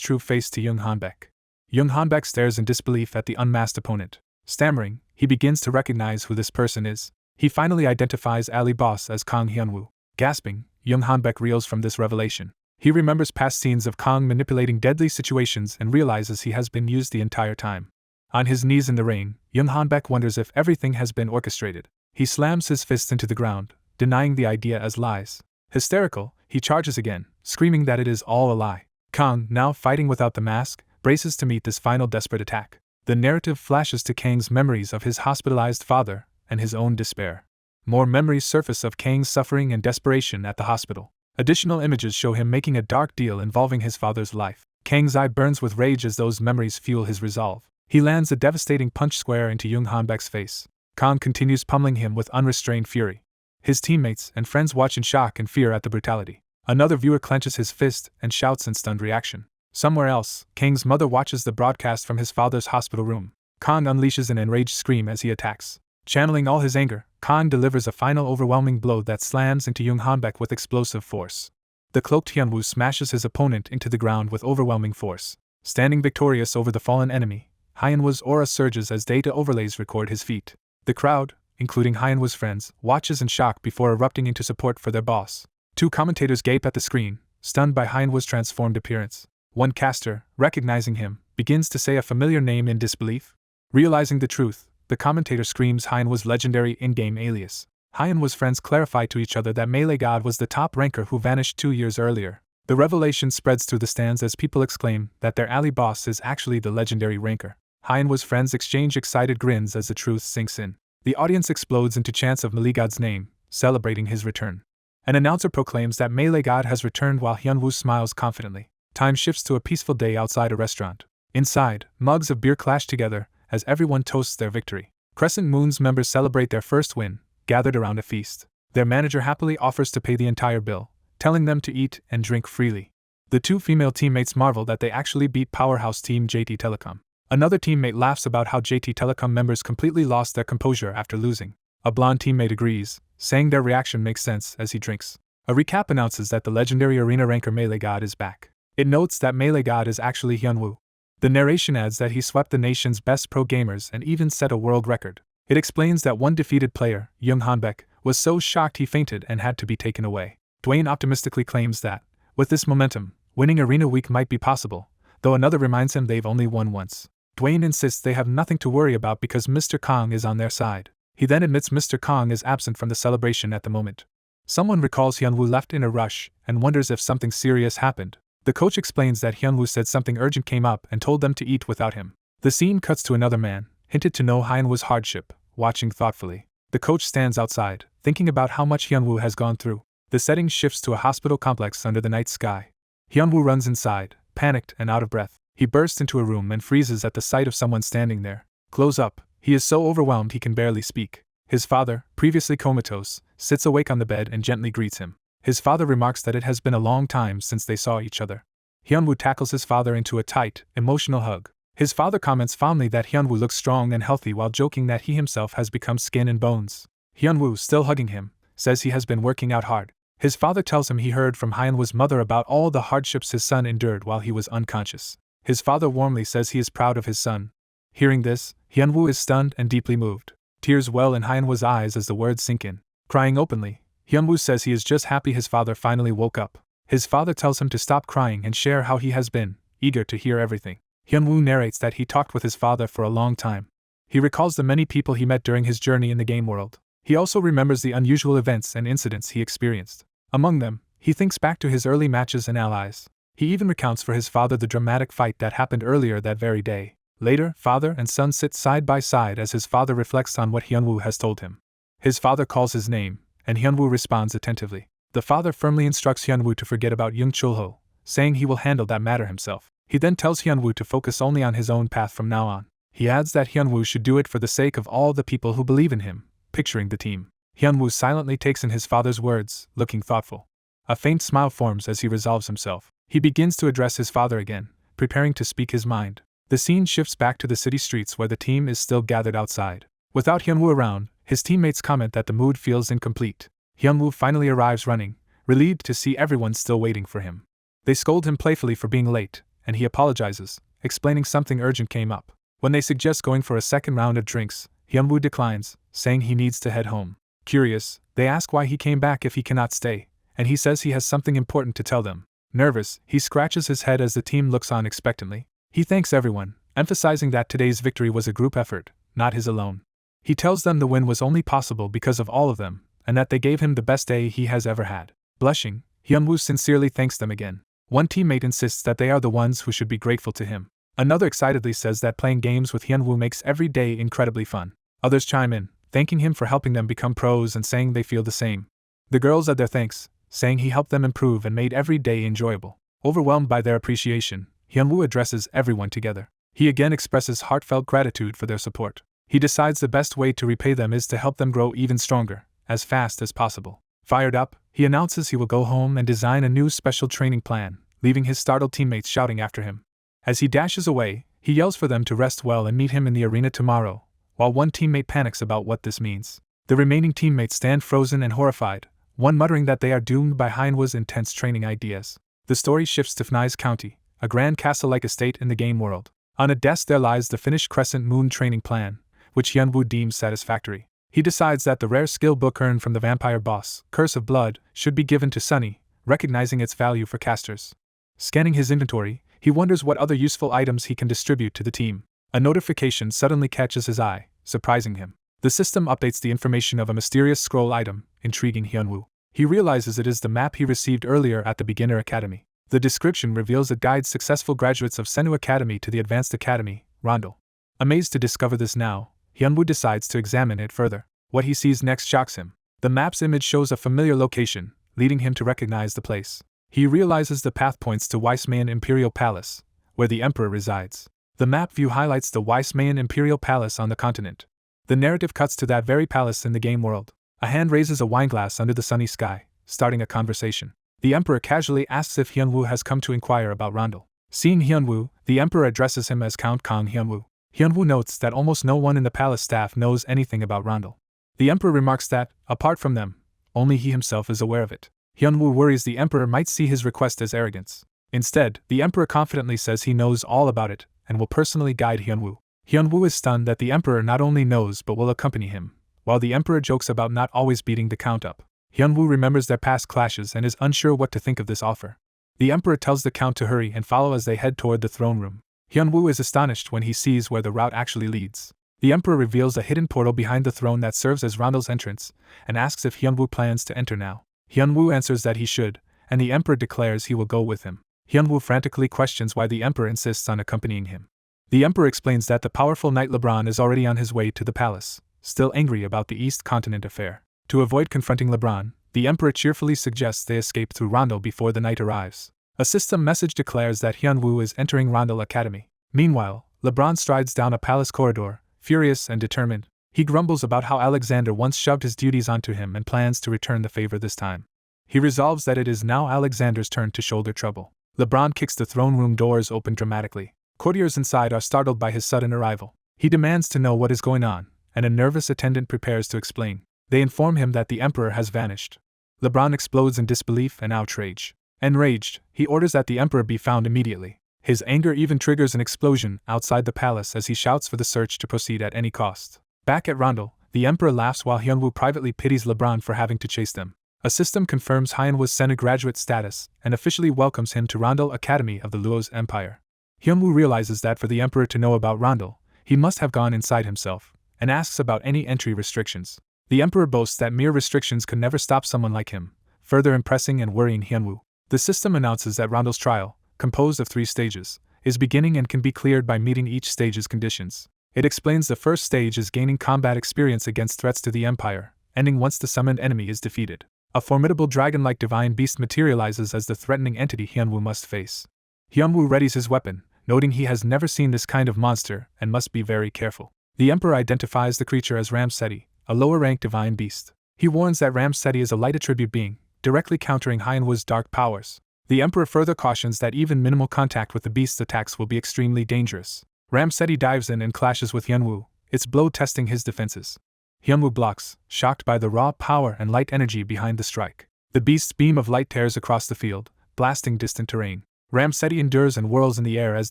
true face to Jung Hanbek. Jung Hanbek stares in disbelief at the unmasked opponent. Stammering, he begins to recognize who this person is. He finally identifies Ali Boss as Kang Hyunwoo. Gasping, Jung Hanbek reels from this revelation. He remembers past scenes of Kang manipulating deadly situations and realizes he has been used the entire time. On his knees in the rain, Jung Hanbek wonders if everything has been orchestrated. He slams his fist into the ground, denying the idea as lies. Hysterical, he charges again, screaming that it is all a lie. Kang, now fighting without the mask, braces to meet this final desperate attack. The narrative flashes to Kang's memories of his hospitalized father and his own despair. More memories surface of Kang's suffering and desperation at the hospital. Additional images show him making a dark deal involving his father's life. Kang's eye burns with rage as those memories fuel his resolve. He lands a devastating punch square into Jung Hanbek's face. Kang continues pummeling him with unrestrained fury. His teammates and friends watch in shock and fear at the brutality. Another viewer clenches his fist and shouts in stunned reaction. Somewhere else, Kang's mother watches the broadcast from his father's hospital room. Kang unleashes an enraged scream as he attacks. Channeling all his anger, Kang delivers a final overwhelming blow that slams into Jung Hanbek with explosive force. The cloaked Hyunwoo smashes his opponent into the ground with overwhelming force. Standing victorious over the fallen enemy, Hyunwoo's aura surges as data overlays record his feat. The crowd, including Hyunwoo's friends, watches in shock before erupting into support for their boss. Two commentators gape at the screen, stunned by Hyunwoo's transformed appearance. One caster, recognizing him, begins to say a familiar name in disbelief. Realizing the truth, the commentator screams Hyunwoo's legendary in-game alias. Hyunwoo's friends clarify to each other that Melee God was the top ranker who vanished 2 years earlier. The revelation spreads through the stands as people exclaim that their Ali Boss is actually the legendary ranker. Hyunwoo's friends exchange excited grins as the truth sinks in. The audience explodes into chants of Melee God's name, celebrating his return. An announcer proclaims that Melee God has returned while Hyunwoo smiles confidently. Time shifts to a peaceful day outside a restaurant. Inside, mugs of beer clash together as everyone toasts their victory. Crescent Moon's members celebrate their first win, gathered around a feast. Their manager happily offers to pay the entire bill, telling them to eat and drink freely. The two female teammates marvel that they actually beat powerhouse team JT Telecom. Another teammate laughs about how JT Telecom members completely lost their composure after losing. A blonde teammate agrees, saying their reaction makes sense as he drinks. A recap announces that the legendary arena ranker Melee God is back. It notes that Melee God is actually Hyunwoo. The narration adds that he swept the nation's best pro gamers and even set a world record. It explains that one defeated player, Jung Hanbek, was so shocked he fainted and had to be taken away. Dwayne optimistically claims that, with this momentum, winning Arena Week might be possible, though another reminds him they've only won once. Dwayne insists they have nothing to worry about because Mr. Kong is on their side. He then admits Mr. Kong is absent from the celebration at the moment. Someone recalls Hyunwoo left in a rush and wonders if something serious happened. The coach explains that Hyunwoo said something urgent came up and told them to eat without him. The scene cuts to another man, hinted to know Hyunwoo's hardship, watching thoughtfully. The coach stands outside, thinking about how much Hyunwoo has gone through. The setting shifts to a hospital complex under the night sky. Hyunwoo runs inside, panicked and out of breath. He bursts into a room and freezes at the sight of someone standing there. Close up, he is so overwhelmed he can barely speak. His father, previously comatose, sits awake on the bed and gently greets him. His father remarks that it has been a long time since they saw each other. Hyunwoo tackles his father into a tight, emotional hug. His father comments fondly that Hyunwoo looks strong and healthy while joking that he himself has become skin and bones. Hyunwoo, still hugging him, says he has been working out hard. His father tells him he heard from Hyunwoo's mother about all the hardships his son endured while he was unconscious. His father warmly says he is proud of his son. Hearing this, Hyunwoo is stunned and deeply moved. Tears well in Hyunwoo's eyes as the words sink in. Crying openly, Hyunwoo says he is just happy his father finally woke up. His father tells him to stop crying and share how he has been, eager to hear everything. Hyunwoo narrates that he talked with his father for a long time. He recalls the many people he met during his journey in the game world. He also remembers the unusual events and incidents he experienced. Among them, he thinks back to his early matches and allies. He even recounts for his father the dramatic fight that happened earlier that very day. Later, father and son sit side by side as his father reflects on what Hyunwoo has told him. His father calls his name, and Hyunwoo responds attentively. The father firmly instructs Hyunwoo to forget about Young Chulho, saying he will handle that matter himself. He then tells Hyunwoo to focus only on his own path from now on. He adds that Hyunwoo should do it for the sake of all the people who believe in him, picturing the team. Hyunwoo silently takes in his father's words, looking thoughtful. A faint smile forms as he resolves himself. He begins to address his father again, preparing to speak his mind. The scene shifts back to the city streets where the team is still gathered outside. Without Hyunwoo around, his teammates comment that the mood feels incomplete. Hyunwoo finally arrives running, relieved to see everyone still waiting for him. They scold him playfully for being late, and he apologizes, explaining something urgent came up. When they suggest going for a second round of drinks, Hyunwoo declines, saying he needs to head home. Curious, they ask why he came back if he cannot stay, and he says he has something important to tell them. Nervous, he scratches his head as the team looks on expectantly. He thanks everyone, emphasizing that today's victory was a group effort, not his alone. He tells them the win was only possible because of all of them, and that they gave him the best day he has ever had. Blushing, Hyunwoo sincerely thanks them again. One teammate insists that they are the ones who should be grateful to him. Another excitedly says that playing games with Hyunwoo makes every day incredibly fun. Others chime in, thanking him for helping them become pros and saying they feel the same. The girls add their thanks, saying he helped them improve and made every day enjoyable. Overwhelmed by their appreciation, Hyunwoo addresses everyone together. He again expresses heartfelt gratitude for their support. He decides the best way to repay them is to help them grow even stronger, as fast as possible. Fired up, he announces he will go home and design a new special training plan, leaving his startled teammates shouting after him. As he dashes away, he yells for them to rest well and meet him in the arena tomorrow, while one teammate panics about what this means. The remaining teammates stand frozen and horrified, one muttering that they are doomed by Hyunwoo's intense training ideas. The story shifts to Fnise County, a grand castle-like estate in the game world. On a desk there lies the finished Crescent Moon training plan, which Hyunwoo deems satisfactory. He decides that the rare skill book earned from the vampire boss, Curse of Blood, should be given to Sunny, recognizing its value for casters. Scanning his inventory, he wonders what other useful items he can distribute to the team. A notification suddenly catches his eye, surprising him. The system updates the information of a mysterious scroll item, intriguing Hyunwoo. He realizes it is the map he received earlier at the Beginner Academy. The description reveals it guides successful graduates of Senu Academy to the Advanced Academy, Rondel. Amazed to discover this now, Hyunwoo decides to examine it further. What he sees next shocks him. The map's image shows a familiar location, leading him to recognize the place. He realizes the path points to Weissmayan Imperial Palace, where the Emperor resides. The map view highlights the Weissmayan Imperial Palace on the continent. The narrative cuts to that very palace in the game world. A hand raises a wineglass under the sunny sky, starting a conversation. The Emperor casually asks if Hyunwoo has come to inquire about Rondel. Seeing Hyunwoo, the Emperor addresses him as Count Kong Hyunwoo. Hyunwoo notes that almost no one in the palace staff knows anything about Rondel. The Emperor remarks that, apart from them, only he himself is aware of it. Hyunwoo worries the Emperor might see his request as arrogance. Instead, the Emperor confidently says he knows all about it, and will personally guide Hyunwoo. Hyunwoo is stunned that the Emperor not only knows but will accompany him, while the Emperor jokes about not always beating the Count up. Hyunwoo remembers their past clashes and is unsure what to think of this offer. The Emperor tells the Count to hurry and follow as they head toward the throne room. Hyunwoo is astonished when he sees where the route actually leads. The Emperor reveals a hidden portal behind the throne that serves as Rondel's entrance, and asks if Hyunwoo plans to enter now. Hyunwoo answers that he should, and the Emperor declares he will go with him. Hyunwoo frantically questions why the Emperor insists on accompanying him. The Emperor explains that the powerful Knight LeBron is already on his way to the palace, still angry about the East Continent affair. To avoid confronting LeBron, the Emperor cheerfully suggests they escape through Rondel before the Knight arrives. A system message declares that Hyunwoo is entering Rondel Academy. Meanwhile, LeBron strides down a palace corridor, furious and determined. He grumbles about how Alexander once shoved his duties onto him and plans to return the favor this time. He resolves that it is now Alexander's turn to shoulder trouble. LeBron kicks the throne room doors open dramatically. Courtiers inside are startled by his sudden arrival. He demands to know what is going on, and a nervous attendant prepares to explain. They inform him that the Emperor has vanished. LeBron explodes in disbelief and outrage. Enraged, he orders that the Emperor be found immediately. His anger even triggers an explosion outside the palace as he shouts for the search to proceed at any cost. Back at Rondel, the Emperor laughs while Hyunwoo privately pities LeBron for having to chase them. A system confirms Hyunwoo's Sena graduate status and officially welcomes him to Rondel Academy of the Luo's Empire. Hyunwoo realizes that for the Emperor to know about Rondel, he must have gone inside himself, and asks about any entry restrictions. The Emperor boasts that mere restrictions could never stop someone like him, further impressing and worrying Hyunwoo. The system announces that Rondel's trial, composed of 3 stages, is beginning and can be cleared by meeting each stage's conditions. It explains the first stage is gaining combat experience against threats to the Empire, ending once the summoned enemy is defeated. A formidable dragon-like divine beast materializes as the threatening entity Hyunwoo must face. Hyunwoo readies his weapon, noting he has never seen this kind of monster and must be very careful. The Emperor identifies the creature as Ramseti, a lower-ranked divine beast. He warns that Ramseti is a light attribute being, directly countering Hyunwoo's dark powers. The Emperor further cautions that even minimal contact with the beast's attacks will be extremely dangerous. Ramseti dives in and clashes with Hyunwoo, its blow testing his defenses. Hyunwoo blocks, shocked by the raw power and light energy behind the strike. The beast's beam of light tears across the field, blasting distant terrain. Ramseti endures and whirls in the air as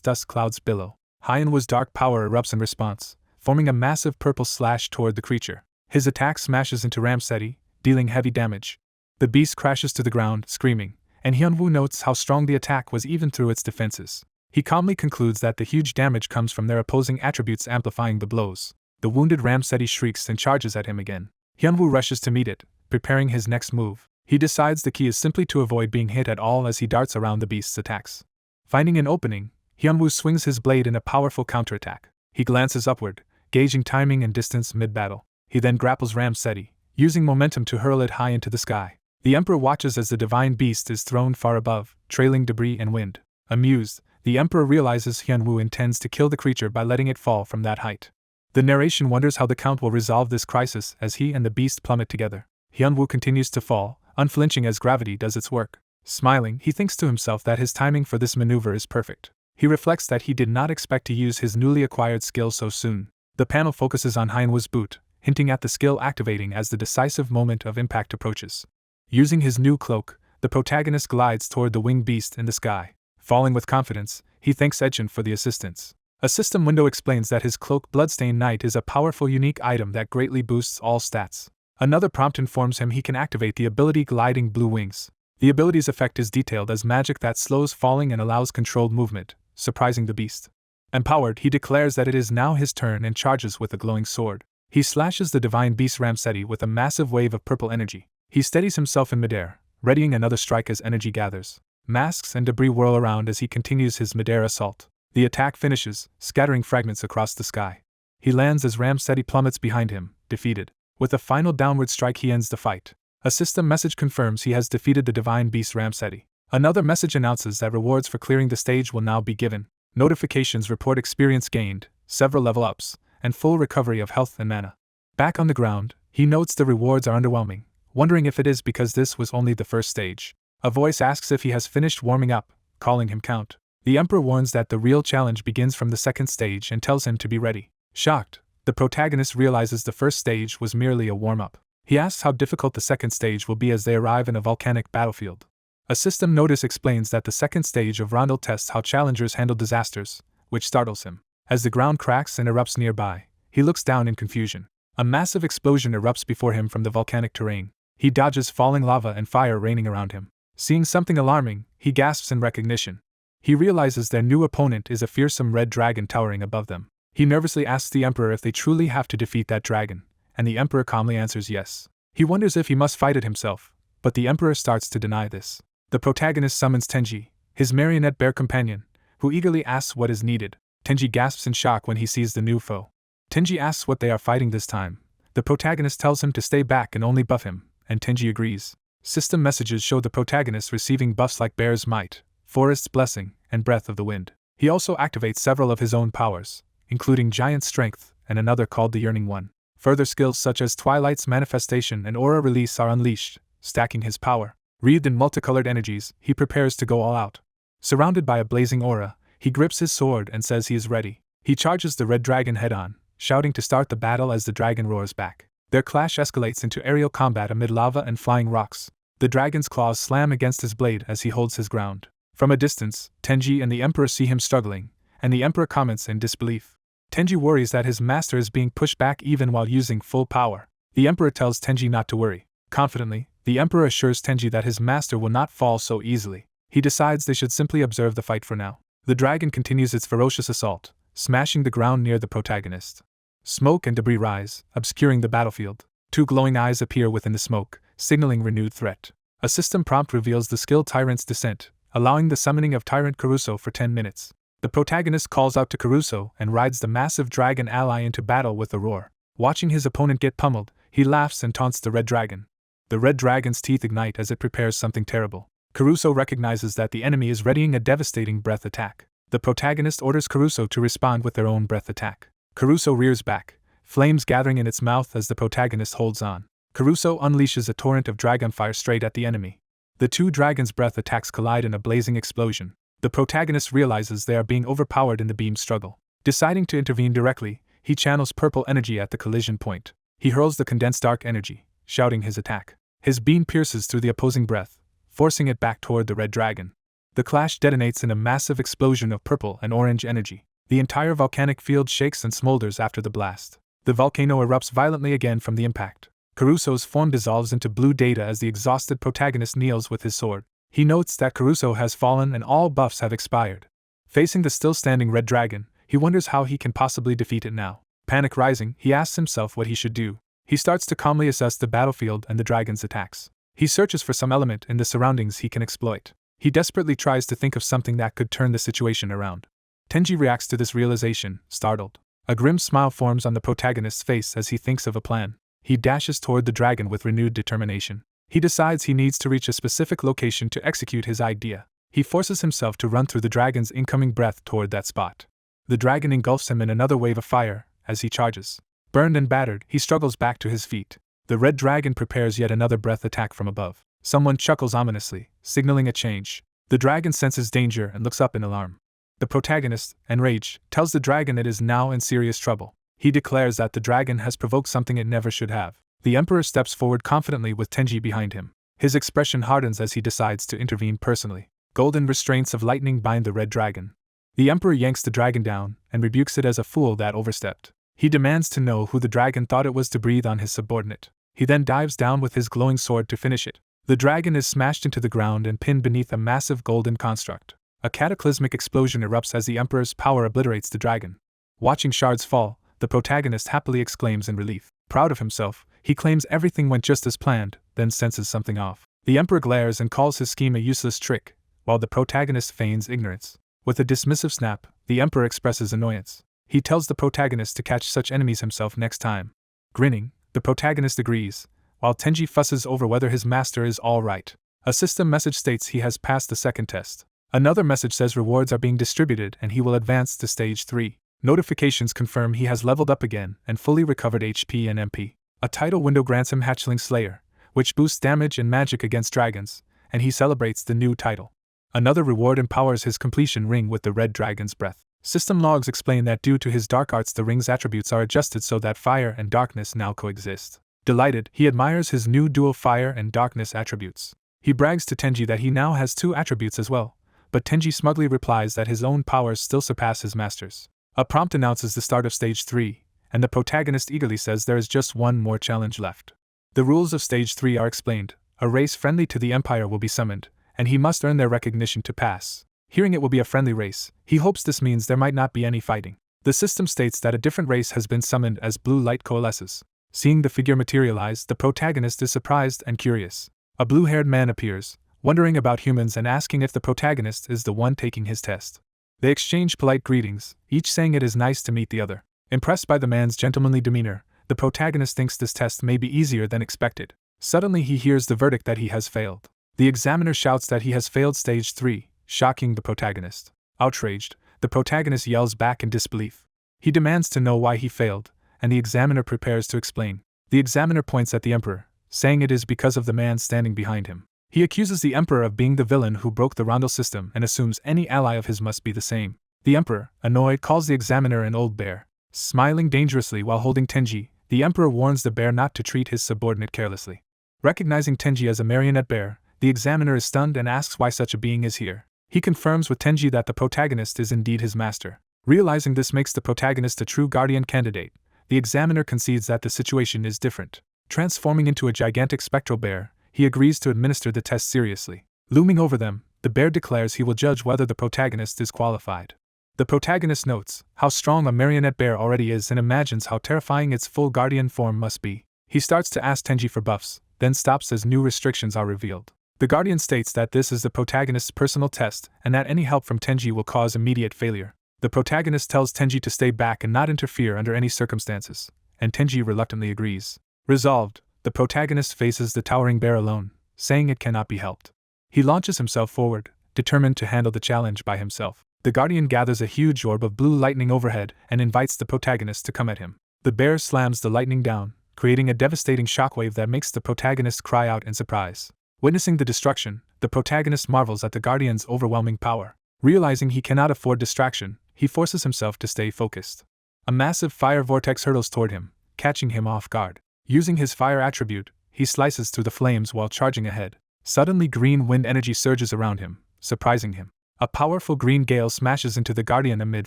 dust clouds billow. Hyunwoo's dark power erupts in response, forming a massive purple slash toward the creature. His attack smashes into Ramseti, dealing heavy damage. The beast crashes to the ground, screaming, and Hyunwoo notes how strong the attack was even through its defenses. He calmly concludes that the huge damage comes from their opposing attributes amplifying the blows. The wounded Ramseti shrieks and charges at him again. Hyunwoo rushes to meet it, preparing his next move. He decides the key is simply to avoid being hit at all as he darts around the beast's attacks. Finding an opening, Hyunwoo swings his blade in a powerful counterattack. He glances upward, gauging timing and distance mid-battle. He then grapples Ramseti, using momentum to hurl it high into the sky. The Emperor watches as the divine beast is thrown far above, trailing debris and wind. Amused, the Emperor realizes Hyunwoo intends to kill the creature by letting it fall from that height. The narration wonders how the Count will resolve this crisis as he and the beast plummet together. Hyunwoo continues to fall, unflinching as gravity does its work. Smiling, he thinks to himself that his timing for this maneuver is perfect. He reflects that he did not expect to use his newly acquired skill so soon. The panel focuses on Hyunwoo's boot, hinting at the skill activating as the decisive moment of impact approaches. Using his new cloak, the protagonist glides toward the winged beast in the sky. Falling with confidence, he thanks Edgen for the assistance. A system window explains that his cloak Bloodstained Knight is a powerful unique item that greatly boosts all stats. Another prompt informs him he can activate the ability Gliding Blue Wings. The ability's effect is detailed as magic that slows falling and allows controlled movement, surprising the beast. Empowered, he declares that it is now his turn and charges with a glowing sword. He slashes the divine beast Ramseti with a massive wave of purple energy. He steadies himself in midair, readying another strike as energy gathers. Masks and debris whirl around as he continues his midair assault. The attack finishes, scattering fragments across the sky. He lands as Ramseti plummets behind him, defeated. With a final downward strike he ends the fight. A system message confirms he has defeated the divine beast Ramseti. Another message announces that rewards for clearing the stage will now be given. Notifications report experience gained, several level ups, and full recovery of health and mana. Back on the ground, he notes the rewards are underwhelming, wondering if it is because this was only the first stage. A voice asks if he has finished warming up, calling him Count. The Emperor warns that the real challenge begins from the second stage and tells him to be ready. Shocked, the protagonist realizes the first stage was merely a warm-up. He asks how difficult the second stage will be as they arrive in a volcanic battlefield. A system notice explains that the second stage of Rondel tests how challengers handle disasters, which startles him. As the ground cracks and erupts nearby, he looks down in confusion. A massive explosion erupts before him from the volcanic terrain. He dodges falling lava and fire raining around him. Seeing something alarming, he gasps in recognition. He realizes their new opponent is a fearsome red dragon towering above them. He nervously asks the Emperor if they truly have to defeat that dragon, and the Emperor calmly answers yes. He wonders if he must fight it himself, but the Emperor starts to deny this. The protagonist summons Tenji, his marionette bear companion, who eagerly asks what is needed. Tenji gasps in shock when he sees the new foe. Tenji asks what they are fighting this time. The protagonist tells him to stay back and only buff him, and Tenji agrees. System messages show the protagonist receiving buffs like Bear's Might, Forest's Blessing, and Breath of the Wind. He also activates several of his own powers, including Giant Strength and another called the Yearning One. Further skills such as Twilight's Manifestation and Aura Release are unleashed, stacking his power. Wreathed in multicolored energies, he prepares to go all out. Surrounded by a blazing aura, he grips his sword and says he is ready. He charges the red dragon head-on, shouting to start the battle as the dragon roars back. Their clash escalates into aerial combat amid lava and flying rocks. The dragon's claws slam against his blade as he holds his ground. From a distance, Tenji and the Emperor see him struggling, and the Emperor comments in disbelief. Tenji worries that his master is being pushed back even while using full power. The Emperor tells Tenji not to worry. Confidently, the Emperor assures Tenji that his master will not fall so easily. He decides they should simply observe the fight for now. The dragon continues its ferocious assault, smashing the ground near the protagonist. Smoke and debris rise, obscuring the battlefield. Two glowing eyes appear within the smoke, signaling renewed threat. A system prompt reveals the skilled Tyrant's descent, allowing the summoning of Tyrant Caruso for 10 minutes. The protagonist calls out to Caruso and rides the massive dragon ally into battle with a roar. Watching his opponent get pummeled, he laughs and taunts the red dragon. The red dragon's teeth ignite as it prepares something terrible. Caruso recognizes that the enemy is readying a devastating breath attack. The protagonist orders Caruso to respond with their own breath attack. Caruso rears back, flames gathering in its mouth as the protagonist holds on. Caruso unleashes a torrent of dragonfire straight at the enemy. The two dragons' breath attacks collide in a blazing explosion. The protagonist realizes they are being overpowered in the beam struggle. Deciding to intervene directly, he channels purple energy at the collision point. He hurls the condensed dark energy, shouting his attack. His beam pierces through the opposing breath, forcing it back toward the red dragon. The clash detonates in a massive explosion of purple and orange energy. The entire volcanic field shakes and smolders after the blast. The volcano erupts violently again from the impact. Caruso's form dissolves into blue data as the exhausted protagonist kneels with his sword. He notes that Caruso has fallen and all buffs have expired. Facing the still-standing red dragon, he wonders how he can possibly defeat it now. Panic rising, he asks himself what he should do. He starts to calmly assess the battlefield and the dragon's attacks. He searches for some element in the surroundings he can exploit. He desperately tries to think of something that could turn the situation around. Tenji reacts to this realization, startled. A grim smile forms on the protagonist's face as he thinks of a plan. He dashes toward the dragon with renewed determination. He decides he needs to reach a specific location to execute his idea. He forces himself to run through the dragon's incoming breath toward that spot. The dragon engulfs him in another wave of fire as he charges. Burned and battered, he struggles back to his feet. The red dragon prepares yet another breath attack from above. Someone chuckles ominously, signaling a change. The dragon senses danger and looks up in alarm. The protagonist, enraged, tells the dragon it is now in serious trouble. He declares that the dragon has provoked something it never should have. The emperor steps forward confidently with Tenji behind him. His expression hardens as he decides to intervene personally. Golden restraints of lightning bind the red dragon. The emperor yanks the dragon down and rebukes it as a fool that overstepped. He demands to know who the dragon thought it was to breathe on his subordinate. He then dives down with his glowing sword to finish it. The dragon is smashed into the ground and pinned beneath a massive golden construct. A cataclysmic explosion erupts as the emperor's power obliterates the dragon. Watching shards fall, the protagonist happily exclaims in relief. Proud of himself, he claims everything went just as planned, then senses something off. The emperor glares and calls his scheme a useless trick, while the protagonist feigns ignorance. With a dismissive snap, the emperor expresses annoyance. He tells the protagonist to catch such enemies himself next time. Grinning, the protagonist agrees, while Tenji fusses over whether his master is all right. A system message states he has passed the second test. Another message says rewards are being distributed and he will advance to stage 3. Notifications confirm he has leveled up again and fully recovered HP and MP. A title window grants him Hatchling Slayer, which boosts damage and magic against dragons, and he celebrates the new title. Another reward empowers his completion ring with the red dragon's breath. System logs explain that due to his dark arts the ring's attributes are adjusted so that fire and darkness now coexist. Delighted, he admires his new dual fire and darkness attributes. He brags to Tenji that he now has 2 attributes as well, but Tenji smugly replies that his own powers still surpass his master's. A prompt announces the start of Stage 3, and the protagonist eagerly says there is just one more challenge left. The rules of Stage 3 are explained. A race friendly to the Empire will be summoned, and he must earn their recognition to pass. Hearing it will be a friendly race, he hopes this means there might not be any fighting. The system states that a different race has been summoned as blue light coalesces. Seeing the figure materialize, the protagonist is surprised and curious. A blue-haired man appears, wondering about humans and asking if the protagonist is the one taking his test. They exchange polite greetings, each saying it is nice to meet the other. Impressed by the man's gentlemanly demeanor, the protagonist thinks this test may be easier than expected. Suddenly he hears the verdict that he has failed. The examiner shouts that he has failed Stage 3, shocking the protagonist. Outraged, the protagonist yells back in disbelief. He demands to know why he failed, and the examiner prepares to explain. The examiner points at the emperor, saying it is because of the man standing behind him. He accuses the emperor of being the villain who broke the rondel system and assumes any ally of his must be the same. The emperor, annoyed, calls the examiner an old bear. Smiling dangerously while holding Tenji, the emperor warns the bear not to treat his subordinate carelessly. Recognizing Tenji as a marionette bear, the examiner is stunned and asks why such a being is here. He confirms with Tenji that the protagonist is indeed his master. Realizing this makes the protagonist a true guardian candidate, the examiner concedes that the situation is different. Transforming into a gigantic spectral bear, he agrees to administer the test seriously. Looming over them, the bear declares he will judge whether the protagonist is qualified. The protagonist notes how strong a marionette bear already is and imagines how terrifying its full guardian form must be. He starts to ask Tenji for buffs, then stops as new restrictions are revealed. The Guardian states that this is the protagonist's personal test and that any help from Tenji will cause immediate failure. The protagonist tells Tenji to stay back and not interfere under any circumstances, and Tenji reluctantly agrees. Resolved, the protagonist faces the towering bear alone, saying it cannot be helped. He launches himself forward, determined to handle the challenge by himself. The Guardian gathers a huge orb of blue lightning overhead and invites the protagonist to come at him. The bear slams the lightning down, creating a devastating shockwave that makes the protagonist cry out in surprise. Witnessing the destruction, the protagonist marvels at the Guardian's overwhelming power. Realizing he cannot afford distraction, he forces himself to stay focused. A massive fire vortex hurtles toward him, catching him off guard. Using his fire attribute, he slices through the flames while charging ahead. Suddenly green wind energy surges around him, surprising him. A powerful green gale smashes into the Guardian amid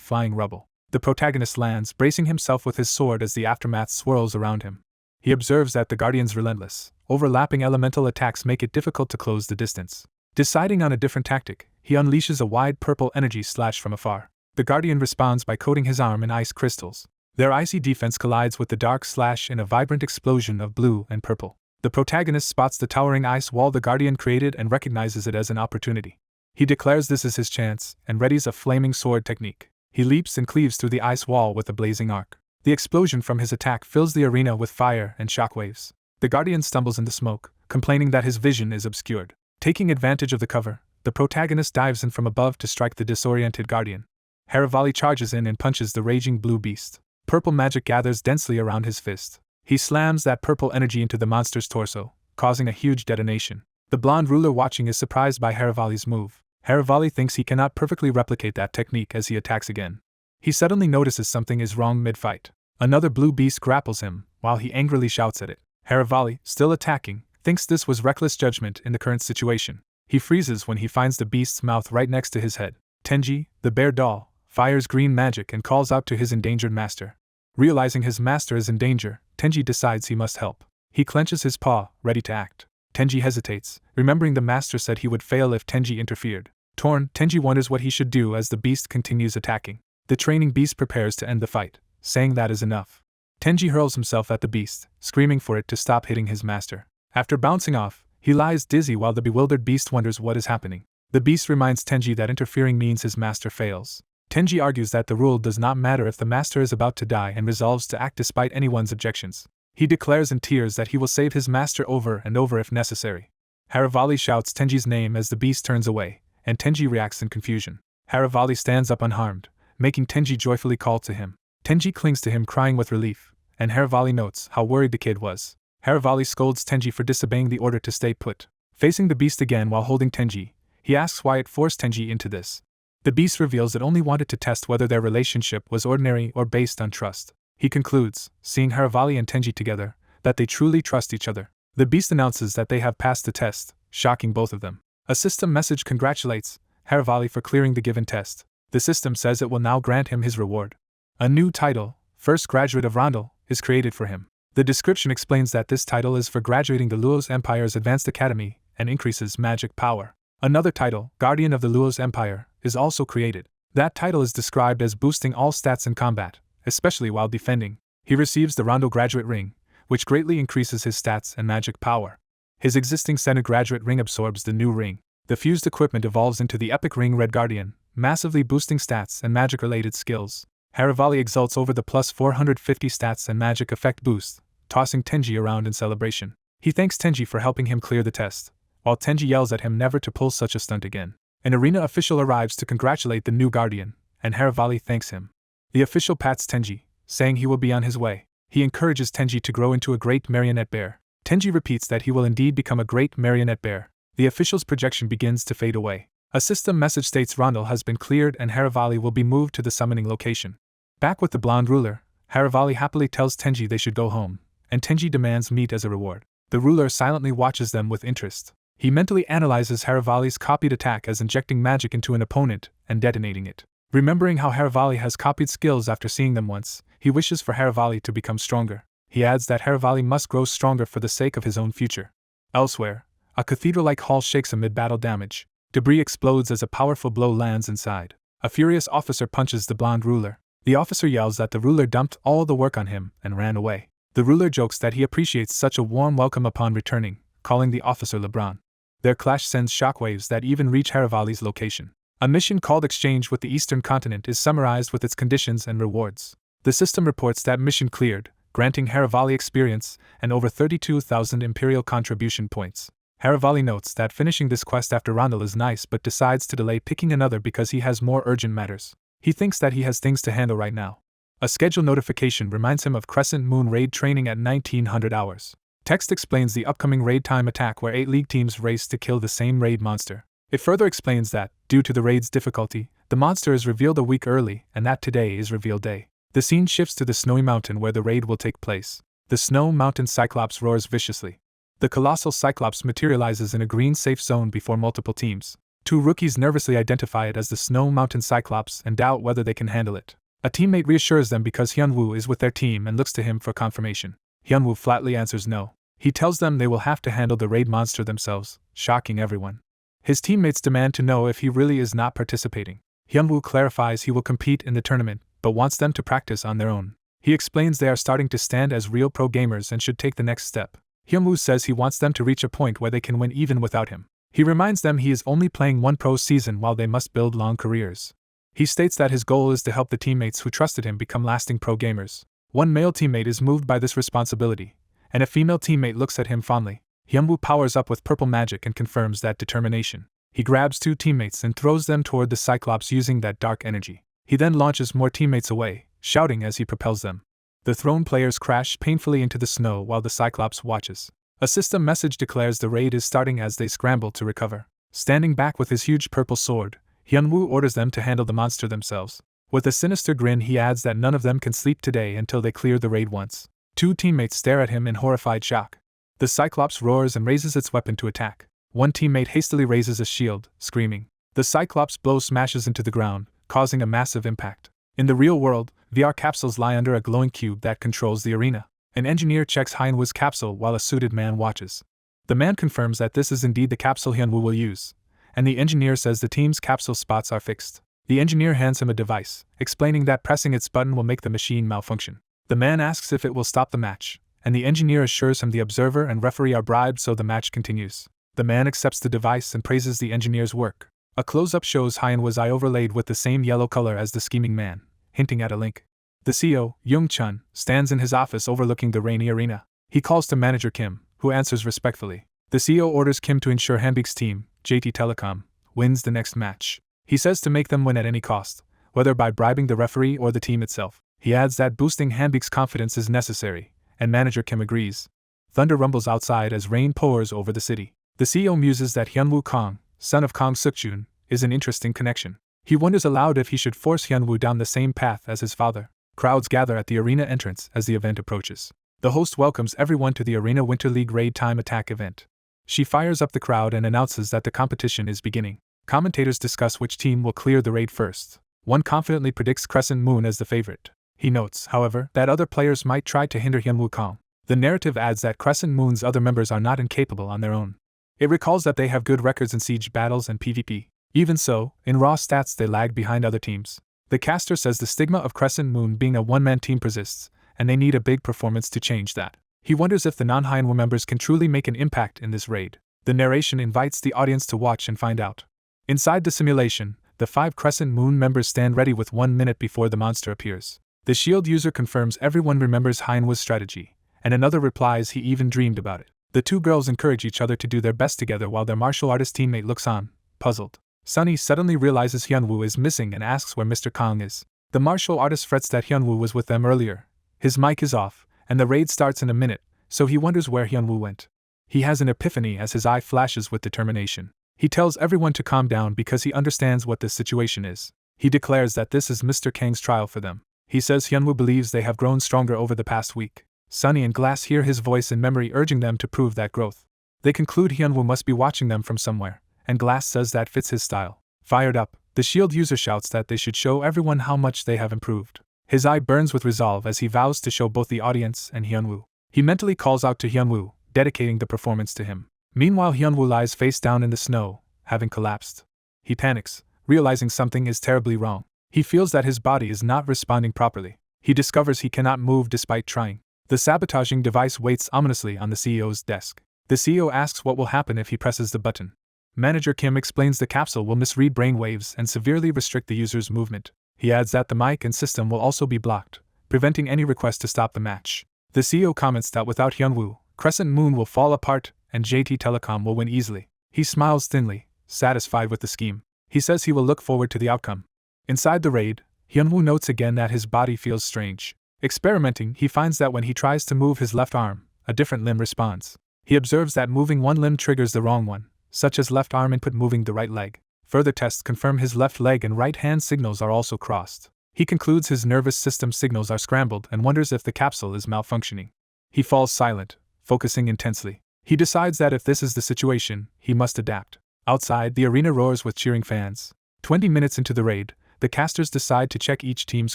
flying rubble. The protagonist lands, bracing himself with his sword as the aftermath swirls around him. He observes that the Guardian's relentless, overlapping elemental attacks make it difficult to close the distance. Deciding on a different tactic, he unleashes a wide purple energy slash from afar. The Guardian responds by coating his arm in ice crystals. Their icy defense collides with the dark slash in a vibrant explosion of blue and purple. The protagonist spots the towering ice wall the Guardian created and recognizes it as an opportunity. He declares this is his chance and readies a flaming sword technique. He leaps and cleaves through the ice wall with a blazing arc. The explosion from his attack fills the arena with fire and shockwaves. The Guardian stumbles in the smoke, complaining that his vision is obscured. Taking advantage of the cover, the protagonist dives in from above to strike the disoriented Guardian. Haravali charges in and punches the raging blue beast. Purple magic gathers densely around his fist. He slams that purple energy into the monster's torso, causing a huge detonation. The blonde ruler watching is surprised by Haravali's move. Haravali thinks he cannot perfectly replicate that technique as he attacks again. He suddenly notices something is wrong mid-fight. Another blue beast grapples him, while he angrily shouts at it. Haravali, still attacking, thinks this was reckless judgment in the current situation. He freezes when he finds the beast's mouth right next to his head. Tenji, the bear doll, fires green magic and calls out to his endangered master. Realizing his master is in danger, Tenji decides he must help. He clenches his paw, ready to act. Tenji hesitates, remembering the master said he would fail if Tenji interfered. Torn, Tenji wonders what he should do as the beast continues attacking. The training beast prepares to end the fight, saying that is enough. Tenji hurls himself at the beast, screaming for it to stop hitting his master. After bouncing off, he lies dizzy while the bewildered beast wonders what is happening. The beast reminds Tenji that interfering means his master fails. Tenji argues that the rule does not matter if the master is about to die and resolves to act despite anyone's objections. He declares in tears that he will save his master over and over if necessary. Haravali shouts Tenji's name as the beast turns away, and Tenji reacts in confusion. Haravali stands up unharmed, making Tenji joyfully call to him. Tenji clings to him crying with relief, and Haravali notes how worried the kid was. Haravali scolds Tenji for disobeying the order to stay put. Facing the beast again while holding Tenji, he asks why it forced Tenji into this. The beast reveals it only wanted to test whether their relationship was ordinary or based on trust. He concludes, seeing Haravali and Tenji together, that they truly trust each other. The beast announces that they have passed the test, shocking both of them. A system message congratulates Haravali for clearing the given test. The system says it will now grant him his reward. A new title, First Graduate of Rondel, is created for him. The description explains that this title is for graduating the Luo's Empire's Advanced Academy and increases magic power. Another title, Guardian of the Luo's Empire, is also created. That title is described as boosting all stats in combat, especially while defending. He receives the Rondel Graduate Ring, which greatly increases his stats and magic power. His existing Senate Graduate Ring absorbs the new ring. The fused equipment evolves into the Epic Ring Red Guardian, massively boosting stats and magic-related skills. Haravali exults over the plus 450 stats and magic effect boost, tossing Tenji around in celebration. He thanks Tenji for helping him clear the test, while Tenji yells at him never to pull such a stunt again. An arena official arrives to congratulate the new Guardian, and Haravali thanks him. The official pats Tenji, saying he will be on his way. He encourages Tenji to grow into a great marionette bear. Tenji repeats that he will indeed become a great marionette bear. The official's projection begins to fade away. A system message states Rondel has been cleared and Haravali will be moved to the summoning location. Back with the blonde ruler, Haravali happily tells Tenji they should go home, and Tenji demands meat as a reward. The ruler silently watches them with interest. He mentally analyzes Haravali's copied attack as injecting magic into an opponent and detonating it. Remembering how Haravali has copied skills after seeing them once, he wishes for Haravali to become stronger. He adds that Haravali must grow stronger for the sake of his own future. Elsewhere, a cathedral-like hall shakes amid battle damage. Debris explodes as a powerful blow lands inside. A furious officer punches the blonde ruler. The officer yells that the ruler dumped all the work on him and ran away. The ruler jokes that he appreciates such a warm welcome upon returning, calling the officer LeBron. Their clash sends shockwaves that even reach Haravali's location. A mission called Exchange with the Eastern Continent is summarized with its conditions and rewards. The system reports that mission cleared, granting Haravali experience and over 32,000 Imperial contribution points. Haravali notes that finishing this quest after Rondel is nice but decides to delay picking another because he has more urgent matters. He thinks that he has things to handle right now. A schedule notification reminds him of Crescent Moon raid training at 1900 hours. Text explains the upcoming raid time attack where 8 league teams race to kill the same raid monster. It further explains that, due to the raid's difficulty, the monster is revealed a week early and that today is reveal day. The scene shifts to the snowy mountain where the raid will take place. The snow mountain Cyclops roars viciously. The colossal Cyclops materializes in a green safe zone before multiple teams. 2 rookies nervously identify it as the snow mountain Cyclops and doubt whether they can handle it. A teammate reassures them because Hyunwoo is with their team and looks to him for confirmation. Hyunwoo flatly answers no. He tells them they will have to handle the raid monster themselves, shocking everyone. His teammates demand to know if he really is not participating. Hyunwoo clarifies he will compete in the tournament, but wants them to practice on their own. He explains they are starting to stand as real pro gamers and should take the next step. Hyunwoo says he wants them to reach a point where they can win even without him. He reminds them he is only playing one pro season while they must build long careers. He states that his goal is to help the teammates who trusted him become lasting pro gamers. One male teammate is moved by this responsibility, and a female teammate looks at him fondly. Hyunwoo powers up with purple magic and confirms that determination. He grabs 2 teammates and throws them toward the Cyclops using that dark energy. He then launches more teammates away, shouting as he propels them. The thrown players crash painfully into the snow while the Cyclops watches. A system message declares the raid is starting as they scramble to recover. Standing back with his huge purple sword, Hyunwoo orders them to handle the monster themselves. With a sinister grin he adds that none of them can sleep today until they clear the raid once. 2 teammates stare at him in horrified shock. The Cyclops roars and raises its weapon to attack. One teammate hastily raises a shield, screaming. The Cyclops blow smashes into the ground, causing a massive impact. In the real world, VR capsules lie under a glowing cube that controls the arena. An engineer checks Hyunwoo's capsule while a suited man watches. The man confirms that this is indeed the capsule Hyunwoo will use, and the engineer says the team's capsule spots are fixed. The engineer hands him a device, explaining that pressing its button will make the machine malfunction. The man asks if it will stop the match, and the engineer assures him the observer and referee are bribed so the match continues. The man accepts the device and praises the engineer's work. A close-up shows Hyunwoo's eye overlaid with the same yellow color as the scheming man, hinting at a link. The CEO, Young-chun, stands in his office overlooking the rainy arena. He calls to manager Kim, who answers respectfully. The CEO orders Kim to ensure Hanbik's team, JT Telecom, wins the next match. He says to make them win at any cost, whether by bribing the referee or the team itself. He adds that boosting Hanbik's confidence is necessary, and manager Kim agrees. Thunder rumbles outside as rain pours over the city. The CEO muses that Hyunwoo Kong, son of Kong Sukjun, is an interesting connection. He wonders aloud if he should force Hyunwoo down the same path as his father. Crowds gather at the arena entrance as the event approaches. The host welcomes everyone to the Arena Winter League Raid Time Attack event. She fires up the crowd and announces that the competition is beginning. Commentators discuss which team will clear the raid first. One confidently predicts Crescent Moon as the favorite. He notes, however, that other players might try to hinder Hyunwoo Kong. The narrative adds that Crescent Moon's other members are not incapable on their own. It recalls that they have good records in siege battles and PvP. Even so, in raw stats they lag behind other teams. The caster says the stigma of Crescent Moon being a one-man team persists, and they need a big performance to change that. He wonders if the non-Hyunwoo members can truly make an impact in this raid. The narration invites the audience to watch and find out. Inside the simulation, the 5 Crescent Moon members stand ready with 1 minute before the monster appears. The shield user confirms everyone remembers Hyunwoo's strategy, and another replies he even dreamed about it. The 2 girls encourage each other to do their best together while their martial artist teammate looks on, puzzled. Sunny suddenly realizes Hyunwoo is missing and asks where Mr. Kong is. The martial artist frets that Hyunwoo was with them earlier. His mic is off, and the raid starts in a minute, so he wonders where Hyunwoo went. He has an epiphany as his eye flashes with determination. He tells everyone to calm down because he understands what this situation is. He declares that this is Mr. Kang's trial for them. He says Hyunwoo believes they have grown stronger over the past week. Sunny and Glass hear his voice in memory urging them to prove that growth. They conclude Hyunwoo must be watching them from somewhere, and Glass says that fits his style. Fired up, the shield user shouts that they should show everyone how much they have improved. His eye burns with resolve as he vows to show both the audience and Hyunwoo. He mentally calls out to Hyunwoo, dedicating the performance to him. Meanwhile, Hyunwoo lies face down in the snow, having collapsed. He panics, realizing something is terribly wrong. He feels that his body is not responding properly. He discovers he cannot move despite trying. The sabotaging device waits ominously on the CEO's desk. The CEO asks what will happen if he presses the button. Manager Kim explains the capsule will misread brainwaves and severely restrict the user's movement. He adds that the mic and system will also be blocked, preventing any request to stop the match. The CEO comments that without Hyunwoo, Crescent Moon will fall apart and JT Telecom will win easily. He smiles thinly, satisfied with the scheme. He says he will look forward to the outcome. Inside the raid, Hyunwoo notes again that his body feels strange. Experimenting, he finds that when he tries to move his left arm, a different limb responds. He observes that moving one limb triggers the wrong one, such as left arm input moving the right leg. Further tests confirm his left leg and right hand signals are also crossed. He concludes his nervous system signals are scrambled and wonders if the capsule is malfunctioning. He falls silent, focusing intensely. He decides that if this is the situation, he must adapt. Outside, the arena roars with cheering fans. 20 minutes into the raid, the casters decide to check each team's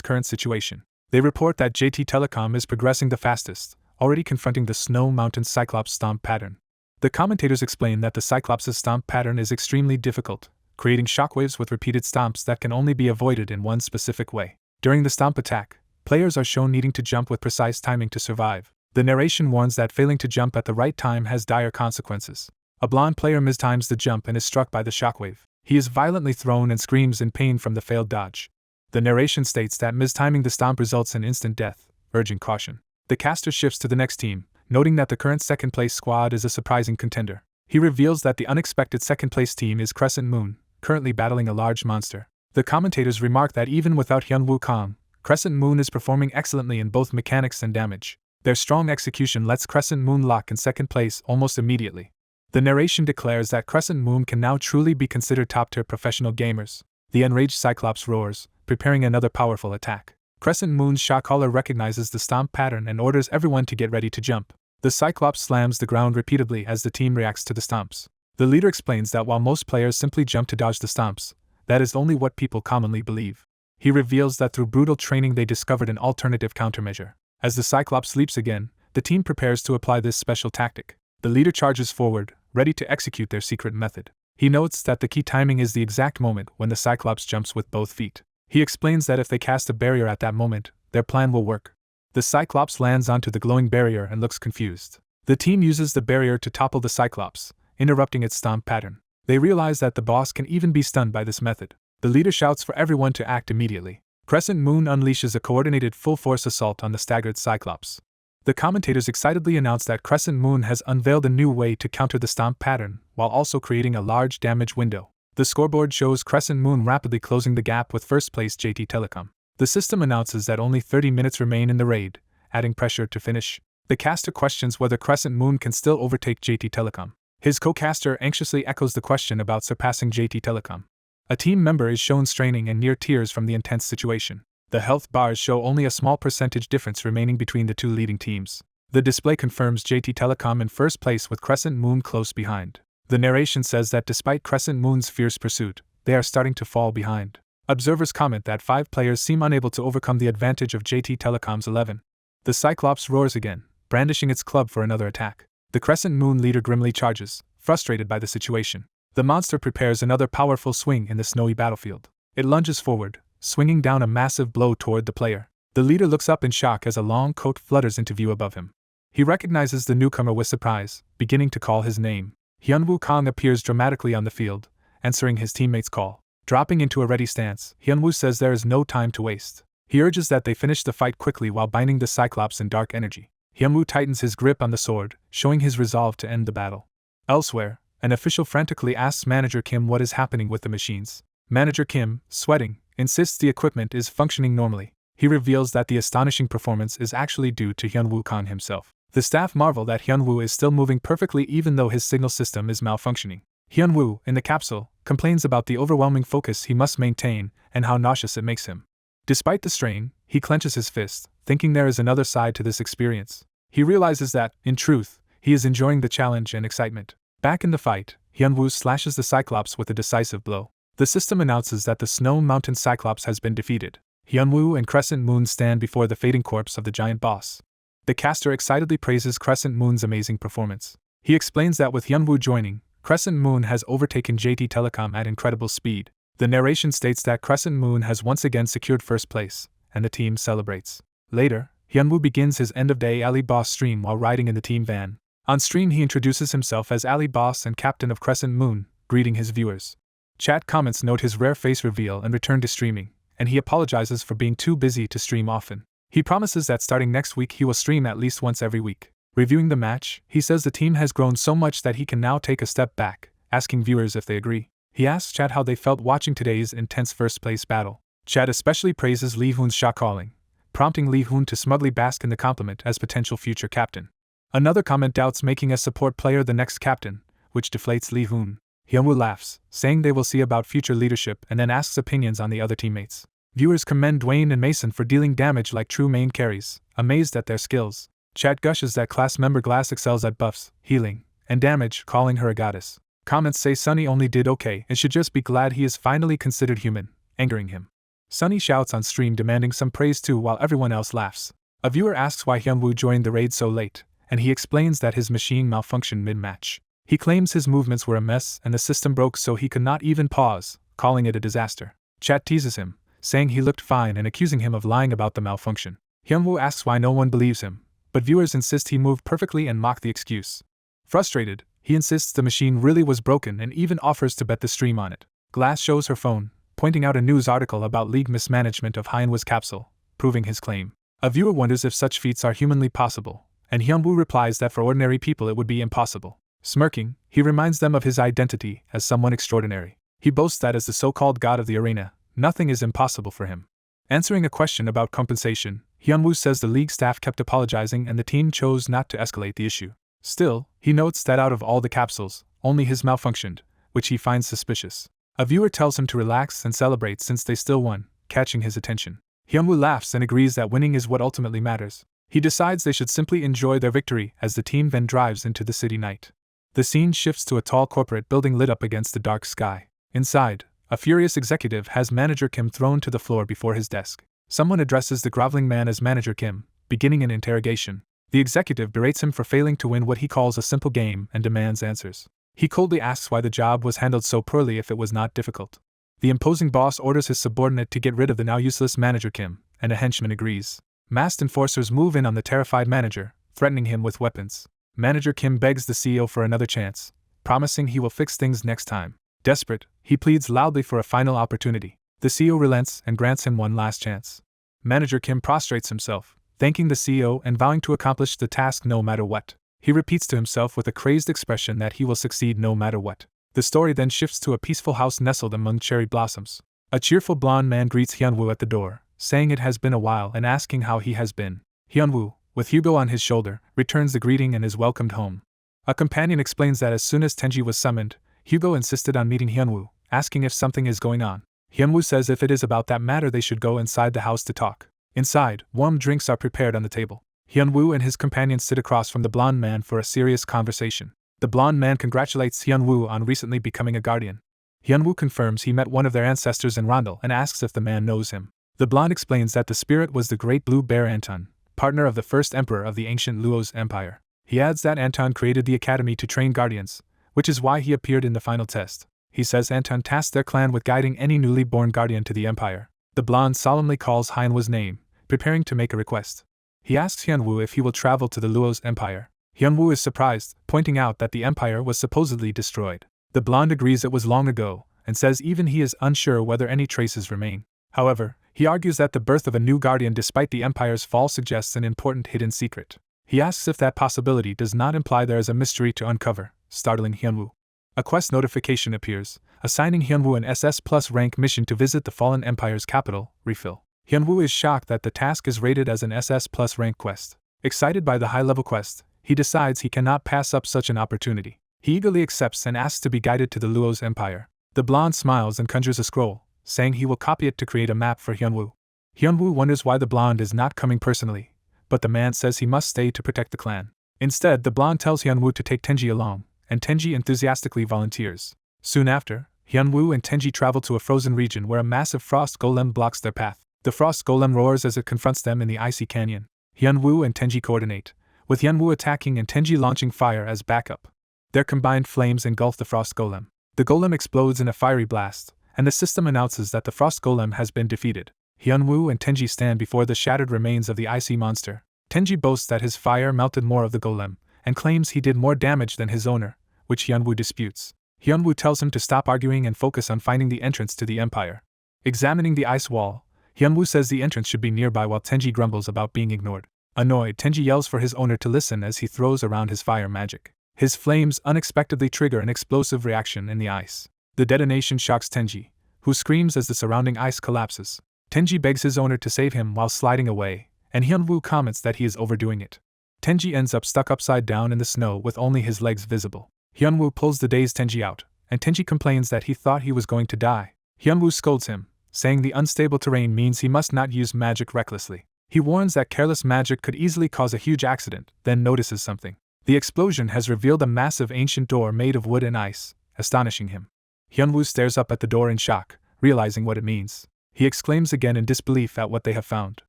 current situation. They report that JT Telecom is progressing the fastest, already confronting the Snow Mountain Cyclops stomp pattern. The commentators explain that the Cyclops' stomp pattern is extremely difficult, creating shockwaves with repeated stomps that can only be avoided in one specific way. During the stomp attack, players are shown needing to jump with precise timing to survive. The narration warns that failing to jump at the right time has dire consequences. A blonde player mistimes the jump and is struck by the shockwave. He is violently thrown and screams in pain from the failed dodge. The narration states that mistiming the stomp results in instant death, urging caution. The caster shifts to the next team, noting that the current second-place squad is a surprising contender. He reveals that the unexpected second-place team is Crescent Moon, currently battling a large monster. The commentators remark that even without Hyunwoo Kang, Crescent Moon is performing excellently in both mechanics and damage. Their strong execution lets Crescent Moon lock in second place almost immediately. The narration declares that Crescent Moon can now truly be considered top-tier professional gamers. The enraged Cyclops roars, preparing another powerful attack. Crescent Moon's shot-caller recognizes the stomp pattern and orders everyone to get ready to jump. The Cyclops slams the ground repeatedly as the team reacts to the stomps. The leader explains that while most players simply jump to dodge the stomps, that is only what people commonly believe. He reveals that through brutal training they discovered an alternative countermeasure. As the Cyclops leaps again, the team prepares to apply this special tactic. The leader charges forward, ready to execute their secret method. He notes that the key timing is the exact moment when the Cyclops jumps with both feet. He explains that if they cast a barrier at that moment, their plan will work. The Cyclops lands onto the glowing barrier and looks confused. The team uses the barrier to topple the Cyclops, interrupting its stomp pattern. They realize that the boss can even be stunned by this method. The leader shouts for everyone to act immediately. Crescent Moon unleashes a coordinated full-force assault on the staggered Cyclops. The commentators excitedly announce that Crescent Moon has unveiled a new way to counter the stomp pattern, while also creating a large damage window. The scoreboard shows Crescent Moon rapidly closing the gap with first-place JT Telecom. The system announces that only 30 minutes remain in the raid, adding pressure to finish. The caster questions whether Crescent Moon can still overtake JT Telecom. His co-caster anxiously echoes the question about surpassing JT Telecom. A team member is shown straining and near tears from the intense situation. The health bars show only a small percentage difference remaining between the two leading teams. The display confirms JT Telecom in first place with Crescent Moon close behind. The narration says that despite Crescent Moon's fierce pursuit, they are starting to fall behind. Observers comment that 5 players seem unable to overcome the advantage of JT Telecom's 11. The Cyclops roars again, brandishing its club for another attack. The Crescent Moon leader grimly charges, frustrated by the situation. The monster prepares another powerful swing in the snowy battlefield. It lunges forward, swinging down a massive blow toward the player. The leader looks up in shock as a long coat flutters into view above him. He recognizes the newcomer with surprise, beginning to call his name. Hyunwoo Kang appears dramatically on the field, answering his teammate's call. Dropping into a ready stance, Hyunwoo says there is no time to waste. He urges that they finish the fight quickly while binding the Cyclops in dark energy. Hyunwoo tightens his grip on the sword, showing his resolve to end the battle. Elsewhere, an official frantically asks Manager Kim what is happening with the machines. Manager Kim, sweating, insists the equipment is functioning normally. He reveals that the astonishing performance is actually due to Hyunwoo Kang himself. The staff marvel that Hyunwoo is still moving perfectly even though his signal system is malfunctioning. Hyunwoo, in the capsule, complains about the overwhelming focus he must maintain and how nauseous it makes him. Despite the strain, he clenches his fist, thinking there is another side to this experience. He realizes that, in truth, he is enjoying the challenge and excitement. Back in the fight, Hyunwoo slashes the Cyclops with a decisive blow. The system announces that the Snow Mountain Cyclops has been defeated. Hyunwoo and Crescent Moon stand before the fading corpse of the giant boss. The caster excitedly praises Crescent Moon's amazing performance. He explains that with Hyunwoo joining, Crescent Moon has overtaken JT Telecom at incredible speed. The narration states that Crescent Moon has once again secured first place, and the team celebrates. Later, Hyunwoo begins his end-of-day Ali Boss stream while riding in the team van. On stream he introduces himself as Ali Boss and Captain of Crescent Moon, greeting his viewers. Chat comments note his rare face reveal and return to streaming, and he apologizes for being too busy to stream often. He promises that starting next week he will stream at least once every week. Reviewing the match, he says the team has grown so much that he can now take a step back, asking viewers if they agree. He asks Chat how they felt watching today's intense first-place battle. Chat especially praises Lee Hoon's shot calling, prompting Lee Hoon to smugly bask in the compliment as potential future captain. Another comment doubts making a support player the next captain, which deflates Lee Hoon. Hyunwoo laughs, saying they will see about future leadership, and then asks opinions on the other teammates. Viewers commend Dwayne and Mason for dealing damage like true main carries, amazed at their skills. Chat gushes that class member Glass excels at buffs, healing, and damage, calling her a goddess. Comments say Sunny only did okay and should just be glad he is finally considered human, angering him. Sunny shouts on stream demanding some praise too while everyone else laughs. A viewer asks why Hyunwoo joined the raid so late, and he explains that his machine malfunctioned mid-match. He claims his movements were a mess and the system broke so he could not even pause, calling it a disaster. Chat teases him, saying he looked fine and accusing him of lying about the malfunction. Hyunwoo asks why no one believes him, but viewers insist he moved perfectly and mock the excuse. Frustrated, he insists the machine really was broken and even offers to bet the stream on it. Glass shows her phone, pointing out a news article about league mismanagement of Hyunwoo's capsule, proving his claim. A viewer wonders if such feats are humanly possible, and Hyunwoo replies that for ordinary people it would be impossible. Smirking, he reminds them of his identity as someone extraordinary. He boasts that as the so-called god of the arena, nothing is impossible for him. Answering a question about compensation, Hyunwoo says the league staff kept apologizing and the team chose not to escalate the issue. Still, he notes that out of all the capsules, only his malfunctioned, which he finds suspicious. A viewer tells him to relax and celebrate since they still won, catching his attention. Hyunwoo laughs and agrees that winning is what ultimately matters. He decides they should simply enjoy their victory as the team then drives into the city night. The scene shifts to a tall corporate building lit up against the dark sky. Inside, a furious executive has Manager Kim thrown to the floor before his desk. Someone addresses the groveling man as Manager Kim, beginning an interrogation. The executive berates him for failing to win what he calls a simple game and demands answers. He coldly asks why the job was handled so poorly if it was not difficult. The imposing boss orders his subordinate to get rid of the now useless Manager Kim, and a henchman agrees. Masked enforcers move in on the terrified manager, threatening him with weapons. Manager Kim begs the CEO for another chance, promising he will fix things next time. Desperate, he pleads loudly for a final opportunity. The CEO relents and grants him one last chance. Manager Kim prostrates himself, thanking the CEO and vowing to accomplish the task no matter what. He repeats to himself with a crazed expression that he will succeed no matter what. The story then shifts to a peaceful house nestled among cherry blossoms. A cheerful blonde man greets Hyunwoo at the door, saying it has been a while and asking how he has been. Hyunwoo, with Hugo on his shoulder, returns the greeting and is welcomed home. A companion explains that as soon as Tenji was summoned, Hugo insisted on meeting Hyunwoo, asking if something is going on. Hyunwoo says if it is about that matter they should go inside the house to talk. Inside, warm drinks are prepared on the table. Hyunwoo and his companions sit across from the blonde man for a serious conversation. The blonde man congratulates Hyunwoo on recently becoming a guardian. Hyunwoo confirms he met one of their ancestors in Rondel and asks if the man knows him. The blonde explains that the spirit was the great blue bear Anton, partner of the first emperor of the ancient Luo's empire. He adds that Anton created the academy to train guardians, which is why he appeared in the final test. He says Anton tasked their clan with guiding any newly born guardian to the empire. The blonde solemnly calls Hyunwoo's name, preparing to make a request. He asks Hyunwoo if he will travel to the Luo's empire. Hyunwoo is surprised, pointing out that the empire was supposedly destroyed. The blonde agrees it was long ago, and says even he is unsure whether any traces remain. However, he argues that the birth of a new guardian despite the empire's fall suggests an important hidden secret. He asks if that possibility does not imply there is a mystery to uncover, startling Hyunwoo. A quest notification appears, assigning Hyunwoo an SS+ rank mission to visit the fallen empire's capital, Refill. Hyunwoo is shocked that the task is rated as an SS+ rank quest. Excited by the high-level quest, he decides he cannot pass up such an opportunity. He eagerly accepts and asks to be guided to the Luo's empire. The blonde smiles and conjures a scroll, saying he will copy it to create a map for Hyunwoo. Hyunwoo wonders why the blonde is not coming personally, but the man says he must stay to protect the clan. Instead, the blonde tells Hyunwoo to take Tenji along, and Tenji enthusiastically volunteers. Soon after, Hyunwoo and Tenji travel to a frozen region where a massive frost golem blocks their path. The frost golem roars as it confronts them in the icy canyon. Hyunwoo and Tenji coordinate, with Hyunwoo attacking and Tenji launching fire as backup. Their combined flames engulf the frost golem. The golem explodes in a fiery blast, and the system announces that the frost golem has been defeated. Hyunwoo and Tenji stand before the shattered remains of the icy monster. Tenji boasts that his fire melted more of the golem, and claims he did more damage than his owner, which Hyunwoo disputes. Hyunwoo tells him to stop arguing and focus on finding the entrance to the empire. Examining the ice wall, Hyunwoo says the entrance should be nearby while Tenji grumbles about being ignored. Annoyed, Tenji yells for his owner to listen as he throws around his fire magic. His flames unexpectedly trigger an explosive reaction in the ice. The detonation shocks Tenji, who screams as the surrounding ice collapses. Tenji begs his owner to save him while sliding away, and Hyunwoo comments that he is overdoing it. Tenji ends up stuck upside down in the snow with only his legs visible. Hyunwoo pulls the dazed Tenji out, and Tenji complains that he thought he was going to die. Hyunwoo scolds him, saying the unstable terrain means he must not use magic recklessly. He warns that careless magic could easily cause a huge accident, then notices something. The explosion has revealed a massive ancient door made of wood and ice, astonishing him. Hyunwoo stares up at the door in shock, realizing what it means. He exclaims again in disbelief at what they have found.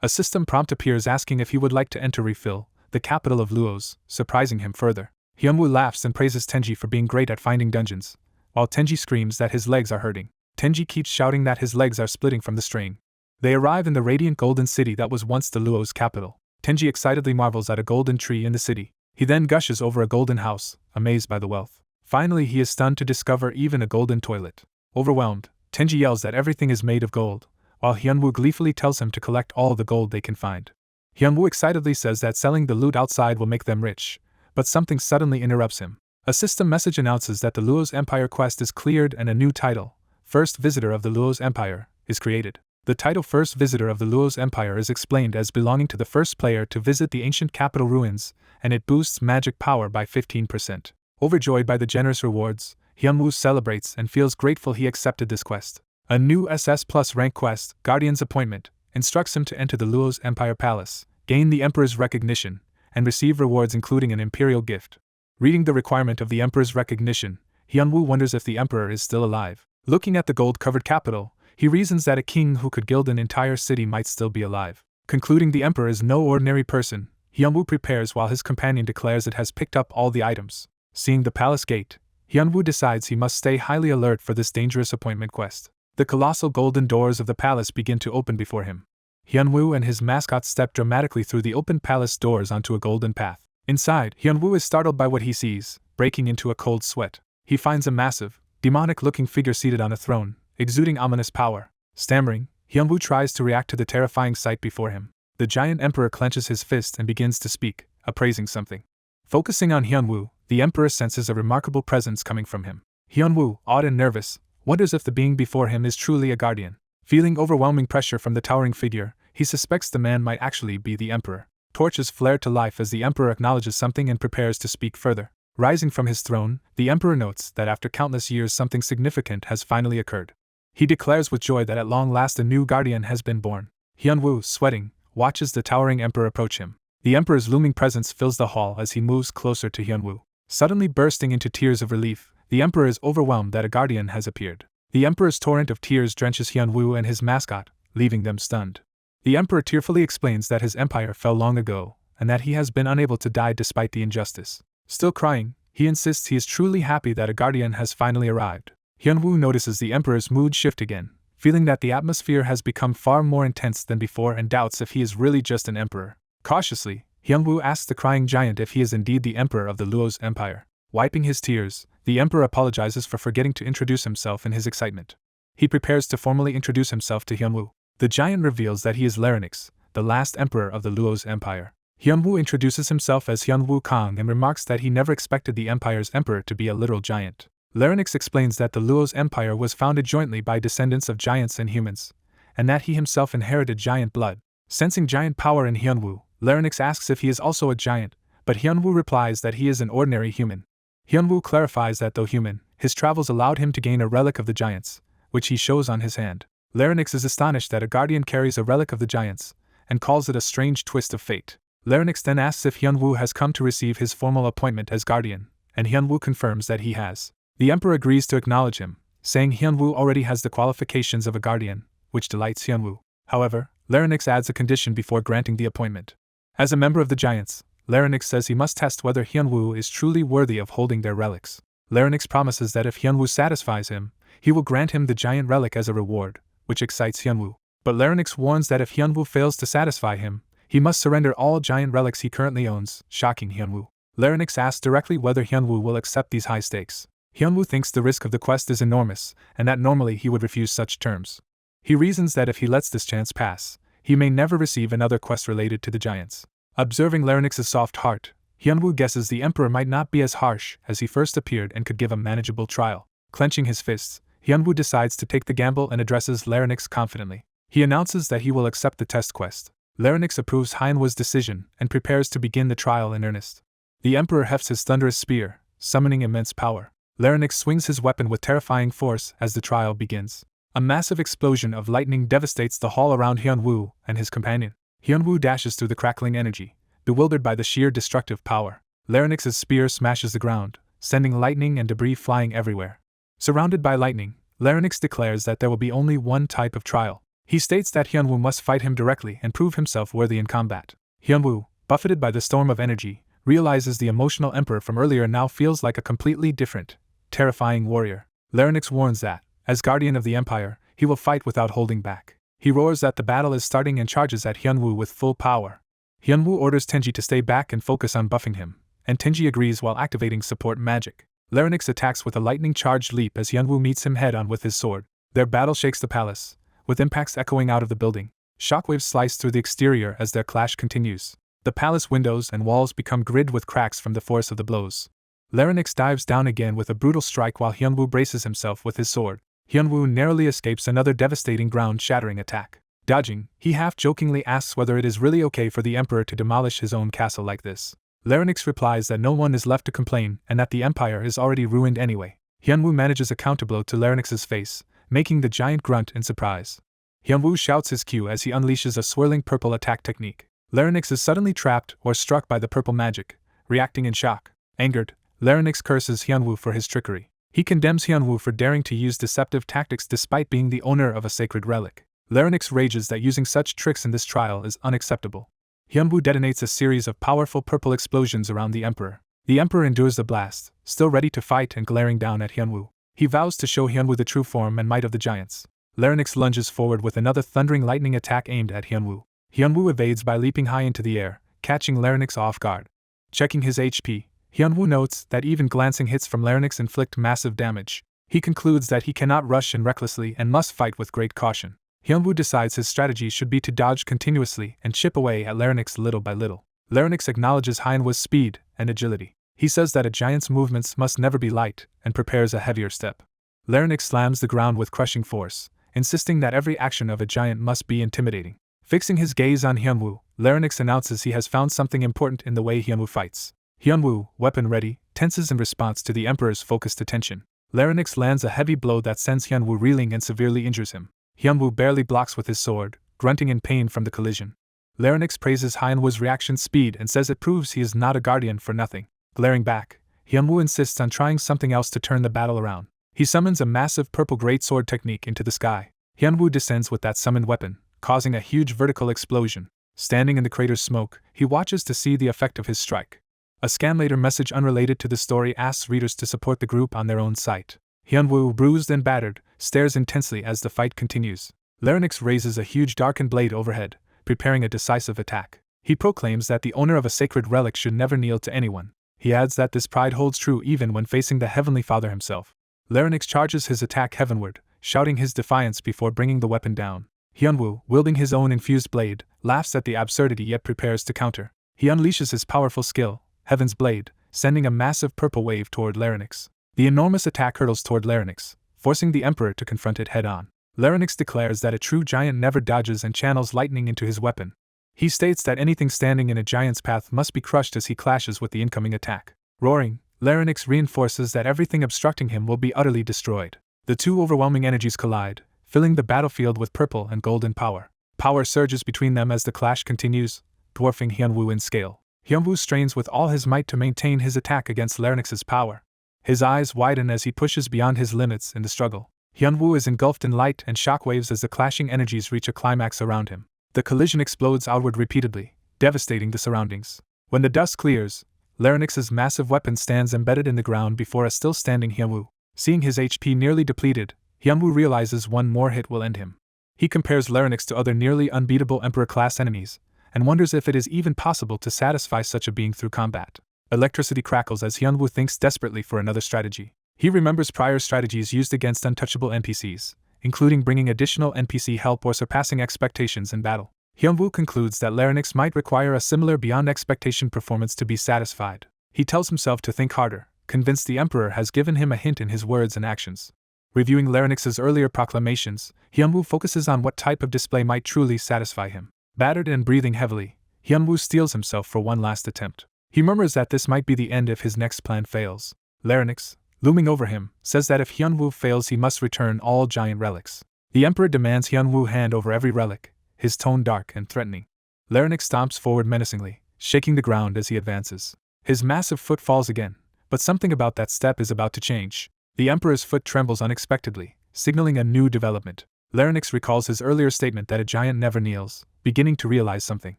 A system prompt appears asking if he would like to enter Refill, the capital of Luos, surprising him further. Hyunwoo laughs and praises Tenji for being great at finding dungeons, while Tenji screams that his legs are hurting. Tenji keeps shouting that his legs are splitting from the strain. They arrive in the radiant golden city that was once the Luos capital. Tenji excitedly marvels at a golden tree in the city. He then gushes over a golden house, amazed by the wealth. Finally, he is stunned to discover even a golden toilet. Overwhelmed, Tenji yells that everything is made of gold, while Hyunwoo gleefully tells him to collect all the gold they can find. Hyunwoo excitedly says that selling the loot outside will make them rich, but something suddenly interrupts him. A system message announces that the Luos Empire quest is cleared and a new title, First Visitor of the Luos Empire, is created. The title First Visitor of the Luos Empire is explained as belonging to the first player to visit the ancient capital ruins, and it boosts magic power by 15%. Overjoyed by the generous rewards, Hyunwoo celebrates and feels grateful he accepted this quest. A new SS Plus rank quest, Guardian's Appointment, instructs him to enter the Luos Empire Palace, gain the Emperor's recognition, and receive rewards including an imperial gift. Reading the requirement of the Emperor's recognition, Hyunwoo wonders if the Emperor is still alive. Looking at the gold-covered capital, he reasons that a king who could gild an entire city might still be alive. Concluding the Emperor is no ordinary person, Hyunwoo prepares while his companion declares it has picked up all the items. Seeing the palace gate, Hyunwoo decides he must stay highly alert for this dangerous appointment quest. The colossal golden doors of the palace begin to open before him. Hyunwoo and his mascot step dramatically through the open palace doors onto a golden path. Inside, Hyunwoo is startled by what he sees, breaking into a cold sweat. He finds a massive, demonic-looking figure seated on a throne, exuding ominous power. Stammering, Hyunwoo tries to react to the terrifying sight before him. The giant emperor clenches his fist and begins to speak, appraising something. Focusing on Hyunwoo, the emperor senses a remarkable presence coming from him. Hyunwoo, awed and nervous, wonders if the being before him is truly a guardian. Feeling overwhelming pressure from the towering figure, he suspects the man might actually be the emperor. Torches flare to life as the emperor acknowledges something and prepares to speak further. Rising from his throne, the emperor notes that after countless years something significant has finally occurred. He declares with joy that at long last a new guardian has been born. Hyunwoo, sweating, watches the towering emperor approach him. The emperor's looming presence fills the hall as he moves closer to Hyunwoo. Suddenly bursting into tears of relief, the emperor is overwhelmed that a guardian has appeared. The emperor's torrent of tears drenches Hyunwoo and his mascot, leaving them stunned. The emperor tearfully explains that his empire fell long ago, and that he has been unable to die despite the injustice. Still crying, he insists he is truly happy that a guardian has finally arrived. Hyunwoo notices the emperor's mood shift again, feeling that the atmosphere has become far more intense than before and doubts if he is really just an emperor. Cautiously, Hyunwoo asks the crying giant if he is indeed the emperor of the Luos Empire. Wiping his tears, the emperor apologizes for forgetting to introduce himself in his excitement. He prepares to formally introduce himself to Hyunwoo. The giant reveals that he is Larynx, the last emperor of the Luos Empire. Hyunwoo introduces himself as Hyunwoo Kang and remarks that he never expected the empire's emperor to be a literal giant. Larynx explains that the Luos Empire was founded jointly by descendants of giants and humans, and that he himself inherited giant blood. Sensing giant power in Hyunwoo, Larynx asks if he is also a giant, but Hyunwoo replies that he is an ordinary human. Hyunwoo clarifies that though human, his travels allowed him to gain a relic of the giants, which he shows on his hand. Larynx is astonished that a guardian carries a relic of the giants, and calls it a strange twist of fate. Larynx then asks if Hyunwoo has come to receive his formal appointment as guardian, and Hyunwoo confirms that he has. The emperor agrees to acknowledge him, saying Hyunwoo already has the qualifications of a guardian, which delights Hyunwoo. However, Larynx adds a condition before granting the appointment. As a member of the giants, Larynx says he must test whether Hyunwoo is truly worthy of holding their relics. Larynx promises that if Hyunwoo satisfies him, he will grant him the giant relic as a reward, which excites Hyunwoo. But Larynx warns that if Hyunwoo fails to satisfy him, he must surrender all giant relics he currently owns, shocking Hyunwoo. Larynx asks directly whether Hyunwoo will accept these high stakes. Hyunwoo thinks the risk of the quest is enormous, and that normally he would refuse such terms. He reasons that if he lets this chance pass, he may never receive another quest related to the giants. Observing Larynx's soft heart, Hyunwoo guesses the Emperor might not be as harsh as he first appeared and could give a manageable trial. Clenching his fists, Hyunwoo decides to take the gamble and addresses Larynx confidently. He announces that he will accept the test quest. Larynx approves Hyunwoo's decision and prepares to begin the trial in earnest. The Emperor hefts his thunderous spear, summoning immense power. Larynx swings his weapon with terrifying force as the trial begins. A massive explosion of lightning devastates the hall around Hyunwoo and his companion. Hyunwoo dashes through the crackling energy, bewildered by the sheer destructive power. Larynx's spear smashes the ground, sending lightning and debris flying everywhere. Surrounded by lightning, Larynx declares that there will be only one type of trial. He states that Hyunwoo must fight him directly and prove himself worthy in combat. Hyunwoo, buffeted by the storm of energy, realizes the emotional Emperor from earlier now feels like a completely different, terrifying warrior. Larynx warns that, as guardian of the Empire, he will fight without holding back. He roars that the battle is starting and charges at Hyunwoo with full power. Hyunwoo orders Tenji to stay back and focus on buffing him, and Tenji agrees while activating support magic. Larynx attacks with a lightning-charged leap as Hyunwoo meets him head-on with his sword. Their battle shakes the palace, with impacts echoing out of the building. Shockwaves slice through the exterior as their clash continues. The palace windows and walls become grid with cracks from the force of the blows. Larynx dives down again with a brutal strike while Hyunwoo braces himself with his sword. Hyunwoo narrowly escapes another devastating ground-shattering attack. Dodging, he half-jokingly asks whether it is really okay for the Emperor to demolish his own castle like this. Larynx replies that no one is left to complain and that the Empire is already ruined anyway. Hyunwoo manages a counterblow to Larynx's face, making the giant grunt in surprise. Hyunwoo shouts his cue as he unleashes a swirling purple attack technique. Larynx is suddenly trapped or struck by the purple magic, reacting in shock. Angered, Larynx curses Hyunwoo for his trickery. He condemns Hyunwoo for daring to use deceptive tactics despite being the owner of a sacred relic. Larynx rages that using such tricks in this trial is unacceptable. Hyunwoo detonates a series of powerful purple explosions around the Emperor. The Emperor endures the blast, still ready to fight and glaring down at Hyunwoo. He vows to show Hyunwoo the true form and might of the giants. Larynx lunges forward with another thundering lightning attack aimed at Hyunwoo. Hyunwoo evades by leaping high into the air, catching Larynx off guard. Checking his HP, Hyunwoo notes that even glancing hits from Larynx inflict massive damage. He concludes that he cannot rush in recklessly and must fight with great caution. Hyunwoo decides his strategy should be to dodge continuously and chip away at Larynx little by little. Larynx acknowledges Hyunwoo's speed and agility. He says that a giant's movements must never be light and prepares a heavier step. Larynx slams the ground with crushing force, insisting that every action of a giant must be intimidating. Fixing his gaze on Hyunwoo, Larynx announces he has found something important in the way Hyunwoo fights. Hyunwoo, weapon ready, tenses in response to the Emperor's focused attention. Larynx lands a heavy blow that sends Hyunwoo reeling and severely injures him. Hyunwoo barely blocks with his sword, grunting in pain from the collision. Larynx praises Hyunwoo's reaction speed and says it proves he is not a guardian for nothing. Glaring back, Hyunwoo insists on trying something else to turn the battle around. He summons a massive purple greatsword technique into the sky. Hyunwoo descends with that summoned weapon, causing a huge vertical explosion. Standing in the crater's smoke, he watches to see the effect of his strike. A scanlator message unrelated to the story asks readers to support the group on their own site. Hyunwoo, bruised and battered, stares intensely as the fight continues. Larynx raises a huge darkened blade overhead, preparing a decisive attack. He proclaims that the owner of a sacred relic should never kneel to anyone. He adds that this pride holds true even when facing the Heavenly Father himself. Larynx charges his attack heavenward, shouting his defiance before bringing the weapon down. Hyunwoo, wielding his own infused blade, laughs at the absurdity yet prepares to counter. He unleashes his powerful skill, Heaven's Blade, sending a massive purple wave toward Larynx. The enormous attack hurtles toward Larynx, forcing the Emperor to confront it head-on. Larynx declares that a true giant never dodges and channels lightning into his weapon. He states that anything standing in a giant's path must be crushed as he clashes with the incoming attack. Roaring, Larynx reinforces that everything obstructing him will be utterly destroyed. The two overwhelming energies collide, filling the battlefield with purple and golden power. Power surges between them as the clash continues, dwarfing Hyunwoo in scale. Hyunwoo strains with all his might to maintain his attack against Larynx's power. His eyes widen as he pushes beyond his limits in the struggle. Hyunwoo is engulfed in light and shockwaves as the clashing energies reach a climax around him. The collision explodes outward repeatedly, devastating the surroundings. When the dust clears, Larynx's massive weapon stands embedded in the ground before a still-standing Hyunwoo. Seeing his HP nearly depleted, Hyunwoo realizes one more hit will end him. He compares Larynx to other nearly unbeatable Emperor-class enemies, and wonders if it is even possible to satisfy such a being through combat. Electricity crackles as Hyunwoo thinks desperately for another strategy. He remembers prior strategies used against untouchable NPCs, including bringing additional NPC help or surpassing expectations in battle. Hyunwoo concludes that Larynx might require a similar beyond expectation performance to be satisfied. He tells himself to think harder, convinced the Emperor has given him a hint in his words and actions. Reviewing Larynx's earlier proclamations, Hyunwoo focuses on what type of display might truly satisfy him. Battered and breathing heavily, Hyunwoo steels himself for one last attempt. He murmurs that this might be the end if his next plan fails. Larynx, looming over him, says that if Hyunwoo fails he must return all giant relics. The Emperor demands Hyunwoo hand over every relic, his tone dark and threatening. Larynx stomps forward menacingly, shaking the ground as he advances. His massive foot falls again, but something about that step is about to change. The Emperor's foot trembles unexpectedly, signaling a new development. Larynx recalls his earlier statement that a giant never kneels, beginning to realize something.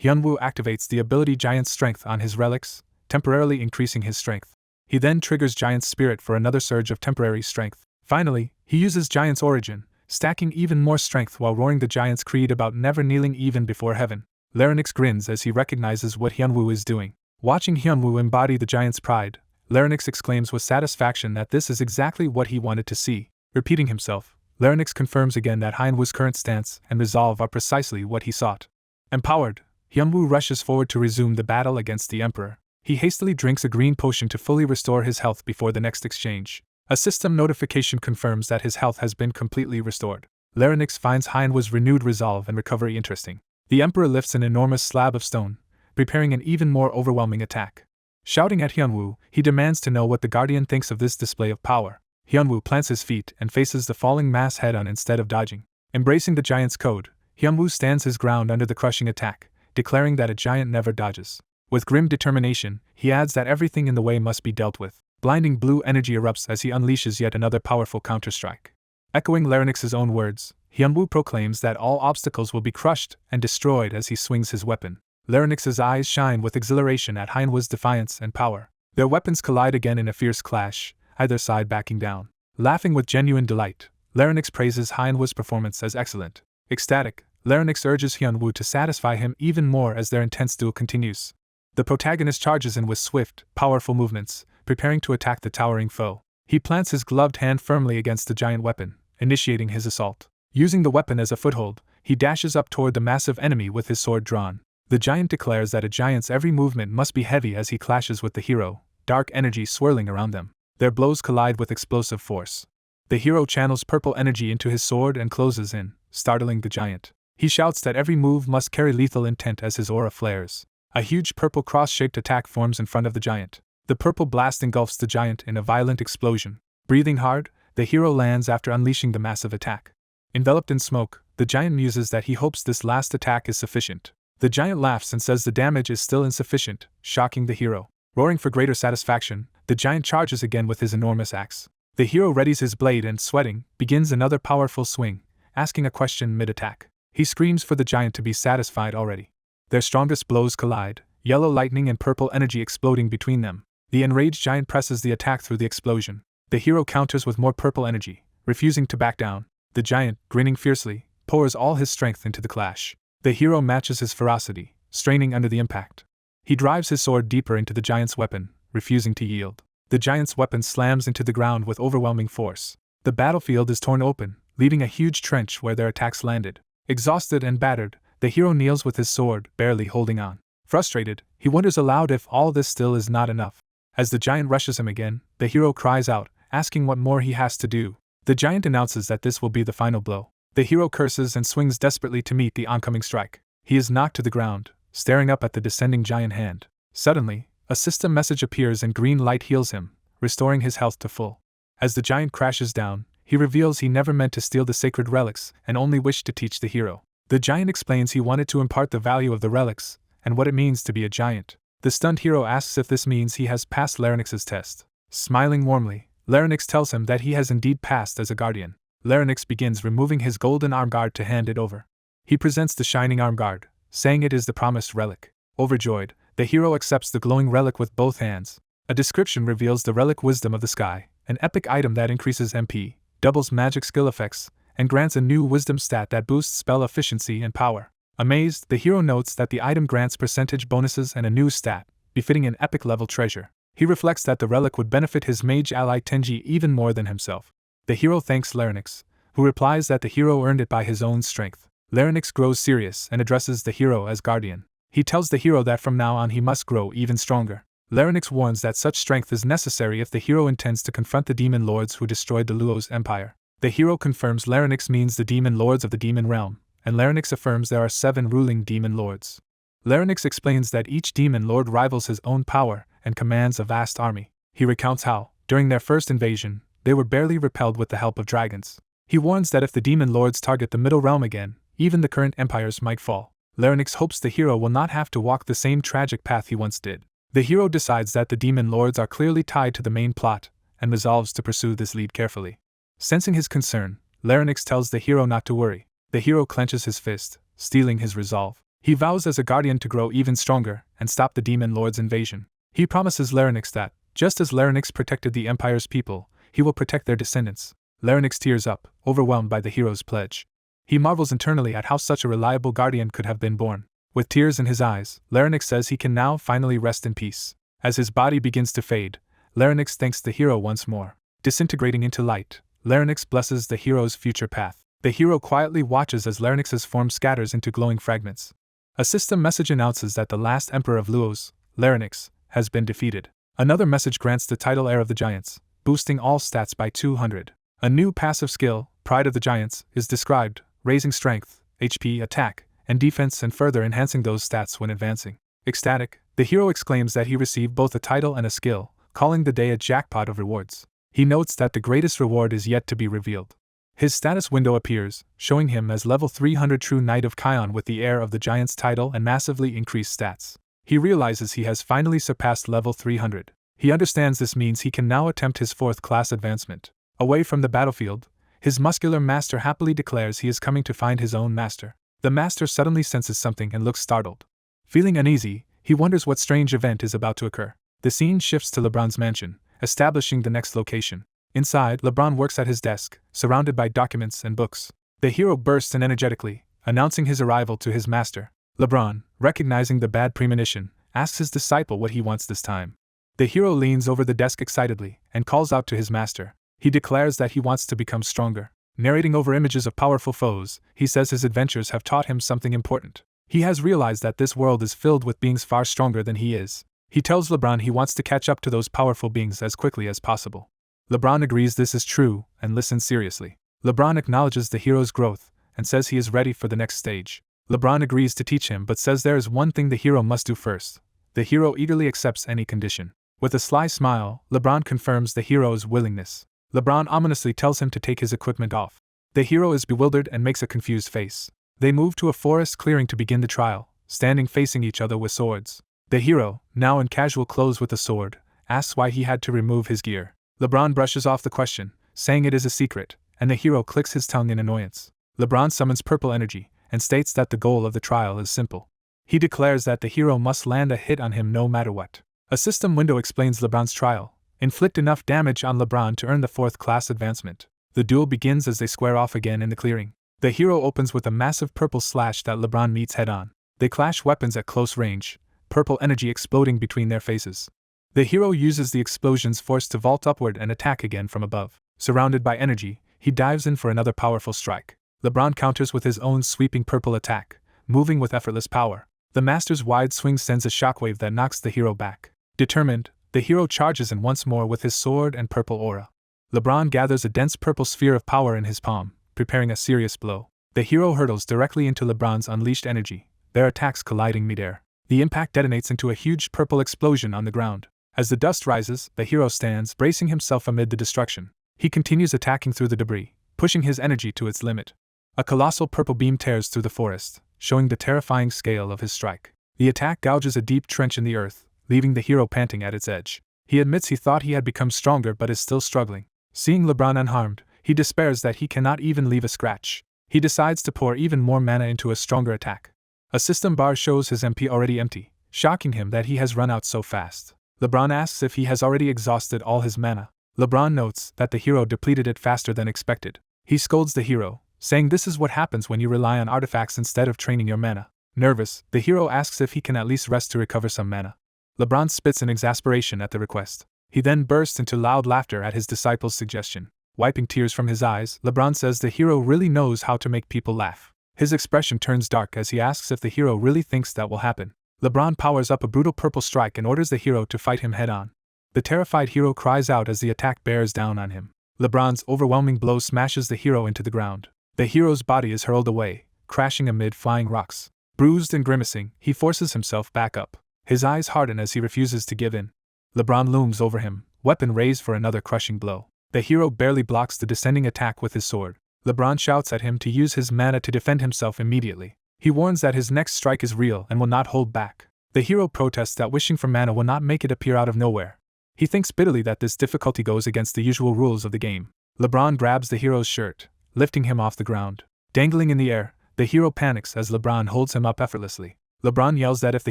Hyunwoo activates the ability Giant Strength on his relics, temporarily increasing his strength. He then triggers Giant's Spirit for another surge of temporary strength. Finally, he uses Giant's Origin, stacking even more strength while roaring the Giant's creed about never kneeling even before heaven. Larynx grins as he recognizes what Hyunwoo is doing. Watching Hyunwoo embody the Giant's pride, Larynx exclaims with satisfaction that this is exactly what he wanted to see. Repeating himself, Larynx confirms again that Hyunwoo's current stance and resolve are precisely what he sought. Empowered, Hyunwoo rushes forward to resume the battle against the Emperor. He hastily drinks a green potion to fully restore his health before the next exchange. A system notification confirms that his health has been completely restored. Larynx finds Hyunwoo's renewed resolve and recovery interesting. The Emperor lifts an enormous slab of stone, preparing an even more overwhelming attack. Shouting at Hyunwoo, he demands to know what the Guardian thinks of this display of power. Hyunwoo plants his feet and faces the falling mass head-on instead of dodging. Embracing the Giant's code, Hyunwoo stands his ground under the crushing attack, declaring that a giant never dodges. With grim determination, he adds that everything in the way must be dealt with. Blinding blue energy erupts as he unleashes yet another powerful counterstrike. Echoing Larynx's own words, Hyunwoo proclaims that all obstacles will be crushed and destroyed as he swings his weapon. Larynx's eyes shine with exhilaration at Hyunwoo's defiance and power. Their weapons collide again in a fierce clash, either side backing down. Laughing with genuine delight, Larynx praises Hyunwoo's performance as excellent. Ecstatic, Larynx urges Hyunwoo to satisfy him even more as their intense duel continues. The protagonist charges in with swift, powerful movements, preparing to attack the towering foe. He plants his gloved hand firmly against the giant weapon, initiating his assault. Using the weapon as a foothold, he dashes up toward the massive enemy with his sword drawn. The giant declares that a giant's every movement must be heavy as he clashes with the hero, dark energy swirling around them. Their blows collide with explosive force. The hero channels purple energy into his sword and closes in, startling the giant. He shouts that every move must carry lethal intent as his aura flares. A huge purple cross-shaped attack forms in front of the giant. The purple blast engulfs the giant in a violent explosion. Breathing hard, the hero lands after unleashing the massive attack. Enveloped in smoke, the giant muses that he hopes this last attack is sufficient. The giant laughs and says the damage is still insufficient, shocking the hero. Roaring for greater satisfaction, the giant charges again with his enormous axe. The hero readies his blade and, sweating, begins another powerful swing, asking a question mid-attack. He screams for the giant to be satisfied already. Their strongest blows collide, yellow lightning and purple energy exploding between them. The enraged giant presses the attack through the explosion. The hero counters with more purple energy, refusing to back down. The giant, grinning fiercely, pours all his strength into the clash. The hero matches his ferocity, straining under the impact. He drives his sword deeper into the giant's weapon, refusing to yield. The giant's weapon slams into the ground with overwhelming force. The battlefield is torn open, leaving a huge trench where their attacks landed. Exhausted and battered, the hero kneels with his sword, barely holding on. Frustrated, he wonders aloud if all this still is not enough. As the giant rushes him again, the hero cries out, asking what more he has to do. The giant announces that this will be the final blow. The hero curses and swings desperately to meet the oncoming strike. He is knocked to the ground, staring up at the descending giant hand. Suddenly, a system message appears and green light heals him, restoring his health to full. As the giant crashes down, he reveals he never meant to steal the sacred relics and only wished to teach the hero. The giant explains he wanted to impart the value of the relics and what it means to be a giant. The stunned hero asks if this means he has passed Larynx's test. Smiling warmly, Larynx tells him that he has indeed passed as a guardian. Larynx begins removing his golden arm guard to hand it over. He presents the shining arm guard, saying it is the promised relic. Overjoyed, the hero accepts the glowing relic with both hands. A description reveals the relic Wisdom of the Sky, an epic item that increases MP, doubles magic skill effects, and grants a new wisdom stat that boosts spell efficiency and power. Amazed, the hero notes that the item grants percentage bonuses and a new stat, befitting an epic level treasure. He reflects that the relic would benefit his mage ally Tenji even more than himself. The hero thanks Larynx, who replies that the hero earned it by his own strength. Larynx grows serious and addresses the hero as guardian. He tells the hero that from now on he must grow even stronger. Larynx warns that such strength is necessary if the hero intends to confront the demon lords who destroyed the Luo's empire. The hero confirms Larynx means the demon lords of the demon realm, and Larynx affirms there are 7 ruling demon lords. Larynx explains that each demon lord rivals his own power and commands a vast army. He recounts how, during their first invasion, they were barely repelled with the help of dragons. He warns that if the demon lords target the middle realm again, even the current empires might fall. Larynx hopes the hero will not have to walk the same tragic path he once did. The hero decides that the demon lords are clearly tied to the main plot, and resolves to pursue this lead carefully. Sensing his concern, Larynx tells the hero not to worry. The hero clenches his fist, stealing his resolve. He vows as a guardian to grow even stronger and stop the demon lord's invasion. He promises Larynx that, just as Larynx protected the Empire's people, he will protect their descendants. Larynx tears up, overwhelmed by the hero's pledge. He marvels internally at how such a reliable guardian could have been born. With tears in his eyes, Larynx says he can now finally rest in peace. As his body begins to fade, Larynx thanks the hero once more. Disintegrating into light, Larynx blesses the hero's future path. The hero quietly watches as Larynx's form scatters into glowing fragments. A system message announces that the last emperor of Luos, Larynx, has been defeated. Another message grants the title Heir of the Giants, boosting all stats by 200. A new passive skill, Pride of the Giants, is described, raising strength, HP, attack, and defense and further enhancing those stats when advancing. Ecstatic, the hero exclaims that he received both a title and a skill, calling the day a jackpot of rewards. He notes that the greatest reward is yet to be revealed. His status window appears, showing him as level 300 True Knight of Kion with the Heir of the Giants title and massively increased stats. He realizes he has finally surpassed level 300. He understands this means he can now attempt his 4th class advancement. Away from the battlefield, his muscular master happily declares he is coming to find his own master. The master suddenly senses something and looks startled. Feeling uneasy, he wonders what strange event is about to occur. The scene shifts to LeBron's mansion, establishing the next location. Inside, LeBron works at his desk, surrounded by documents and books. The hero bursts in energetically, announcing his arrival to his master. LeBron, recognizing the bad premonition, asks his disciple what he wants this time. The hero leans over the desk excitedly and calls out to his master. He declares that he wants to become stronger. Narrating over images of powerful foes, he says his adventures have taught him something important. He has realized that this world is filled with beings far stronger than he is. He tells LeBron he wants to catch up to those powerful beings as quickly as possible. LeBron agrees this is true and listens seriously. LeBron acknowledges the hero's growth and says he is ready for the next stage. LeBron agrees to teach him but says there is one thing the hero must do first. The hero eagerly accepts any condition. With a sly smile, LeBron confirms the hero's willingness. LeBron ominously tells him to take his equipment off. The hero is bewildered and makes a confused face. They move to a forest clearing to begin the trial, standing facing each other with swords. The hero, now in casual clothes with a sword, asks why he had to remove his gear. LeBron brushes off the question, saying it is a secret, and the hero clicks his tongue in annoyance. LeBron summons purple energy, and states that the goal of the trial is simple. He declares that the hero must land a hit on him no matter what. A system window explains LeBron's trial. Inflict enough damage on LeBron to earn the 4th class advancement. The duel begins as they square off again in the clearing. The hero opens with a massive purple slash that LeBron meets head-on. They clash weapons at close range, purple energy exploding between their faces. The hero uses the explosion's force to vault upward and attack again from above. Surrounded by energy, he dives in for another powerful strike. LeBron counters with his own sweeping purple attack, moving with effortless power. The master's wide swing sends a shockwave that knocks the hero back. Determined, the hero charges in once more with his sword and purple aura. LeBron gathers a dense purple sphere of power in his palm, preparing a serious blow. The hero hurtles directly into LeBron's unleashed energy, their attacks colliding midair. The impact detonates into a huge purple explosion on the ground. As the dust rises, the hero stands, bracing himself amid the destruction. He continues attacking through the debris, pushing his energy to its limit. A colossal purple beam tears through the forest, showing the terrifying scale of his strike. The attack gouges a deep trench in the earth, leaving the hero panting at its edge. He admits he thought he had become stronger but is still struggling. Seeing LeBron unharmed, he despairs that he cannot even leave a scratch. He decides to pour even more mana into a stronger attack. A system bar shows his MP already empty, shocking him that he has run out so fast. LeBron asks if he has already exhausted all his mana. LeBron notes that the hero depleted it faster than expected. He scolds the hero, saying this is what happens when you rely on artifacts instead of training your mana. Nervous, the hero asks if he can at least rest to recover some mana. LeBron spits in exasperation at the request. He then bursts into loud laughter at his disciple's suggestion. Wiping tears from his eyes, LeBron says the hero really knows how to make people laugh. His expression turns dark as he asks if the hero really thinks that will happen. LeBron powers up a brutal purple strike and orders the hero to fight him head-on. The terrified hero cries out as the attack bears down on him. LeBron's overwhelming blow smashes the hero into the ground. The hero's body is hurled away, crashing amid flying rocks. Bruised and grimacing, he forces himself back up. His eyes harden as he refuses to give in. LeBron looms over him, weapon raised for another crushing blow. The hero barely blocks the descending attack with his sword. LeBron shouts at him to use his mana to defend himself immediately. He warns that his next strike is real and will not hold back. The hero protests that wishing for mana will not make it appear out of nowhere. He thinks bitterly that this difficulty goes against the usual rules of the game. LeBron grabs the hero's shirt, lifting him off the ground. Dangling in the air, the hero panics as LeBron holds him up effortlessly. LeBron yells that if the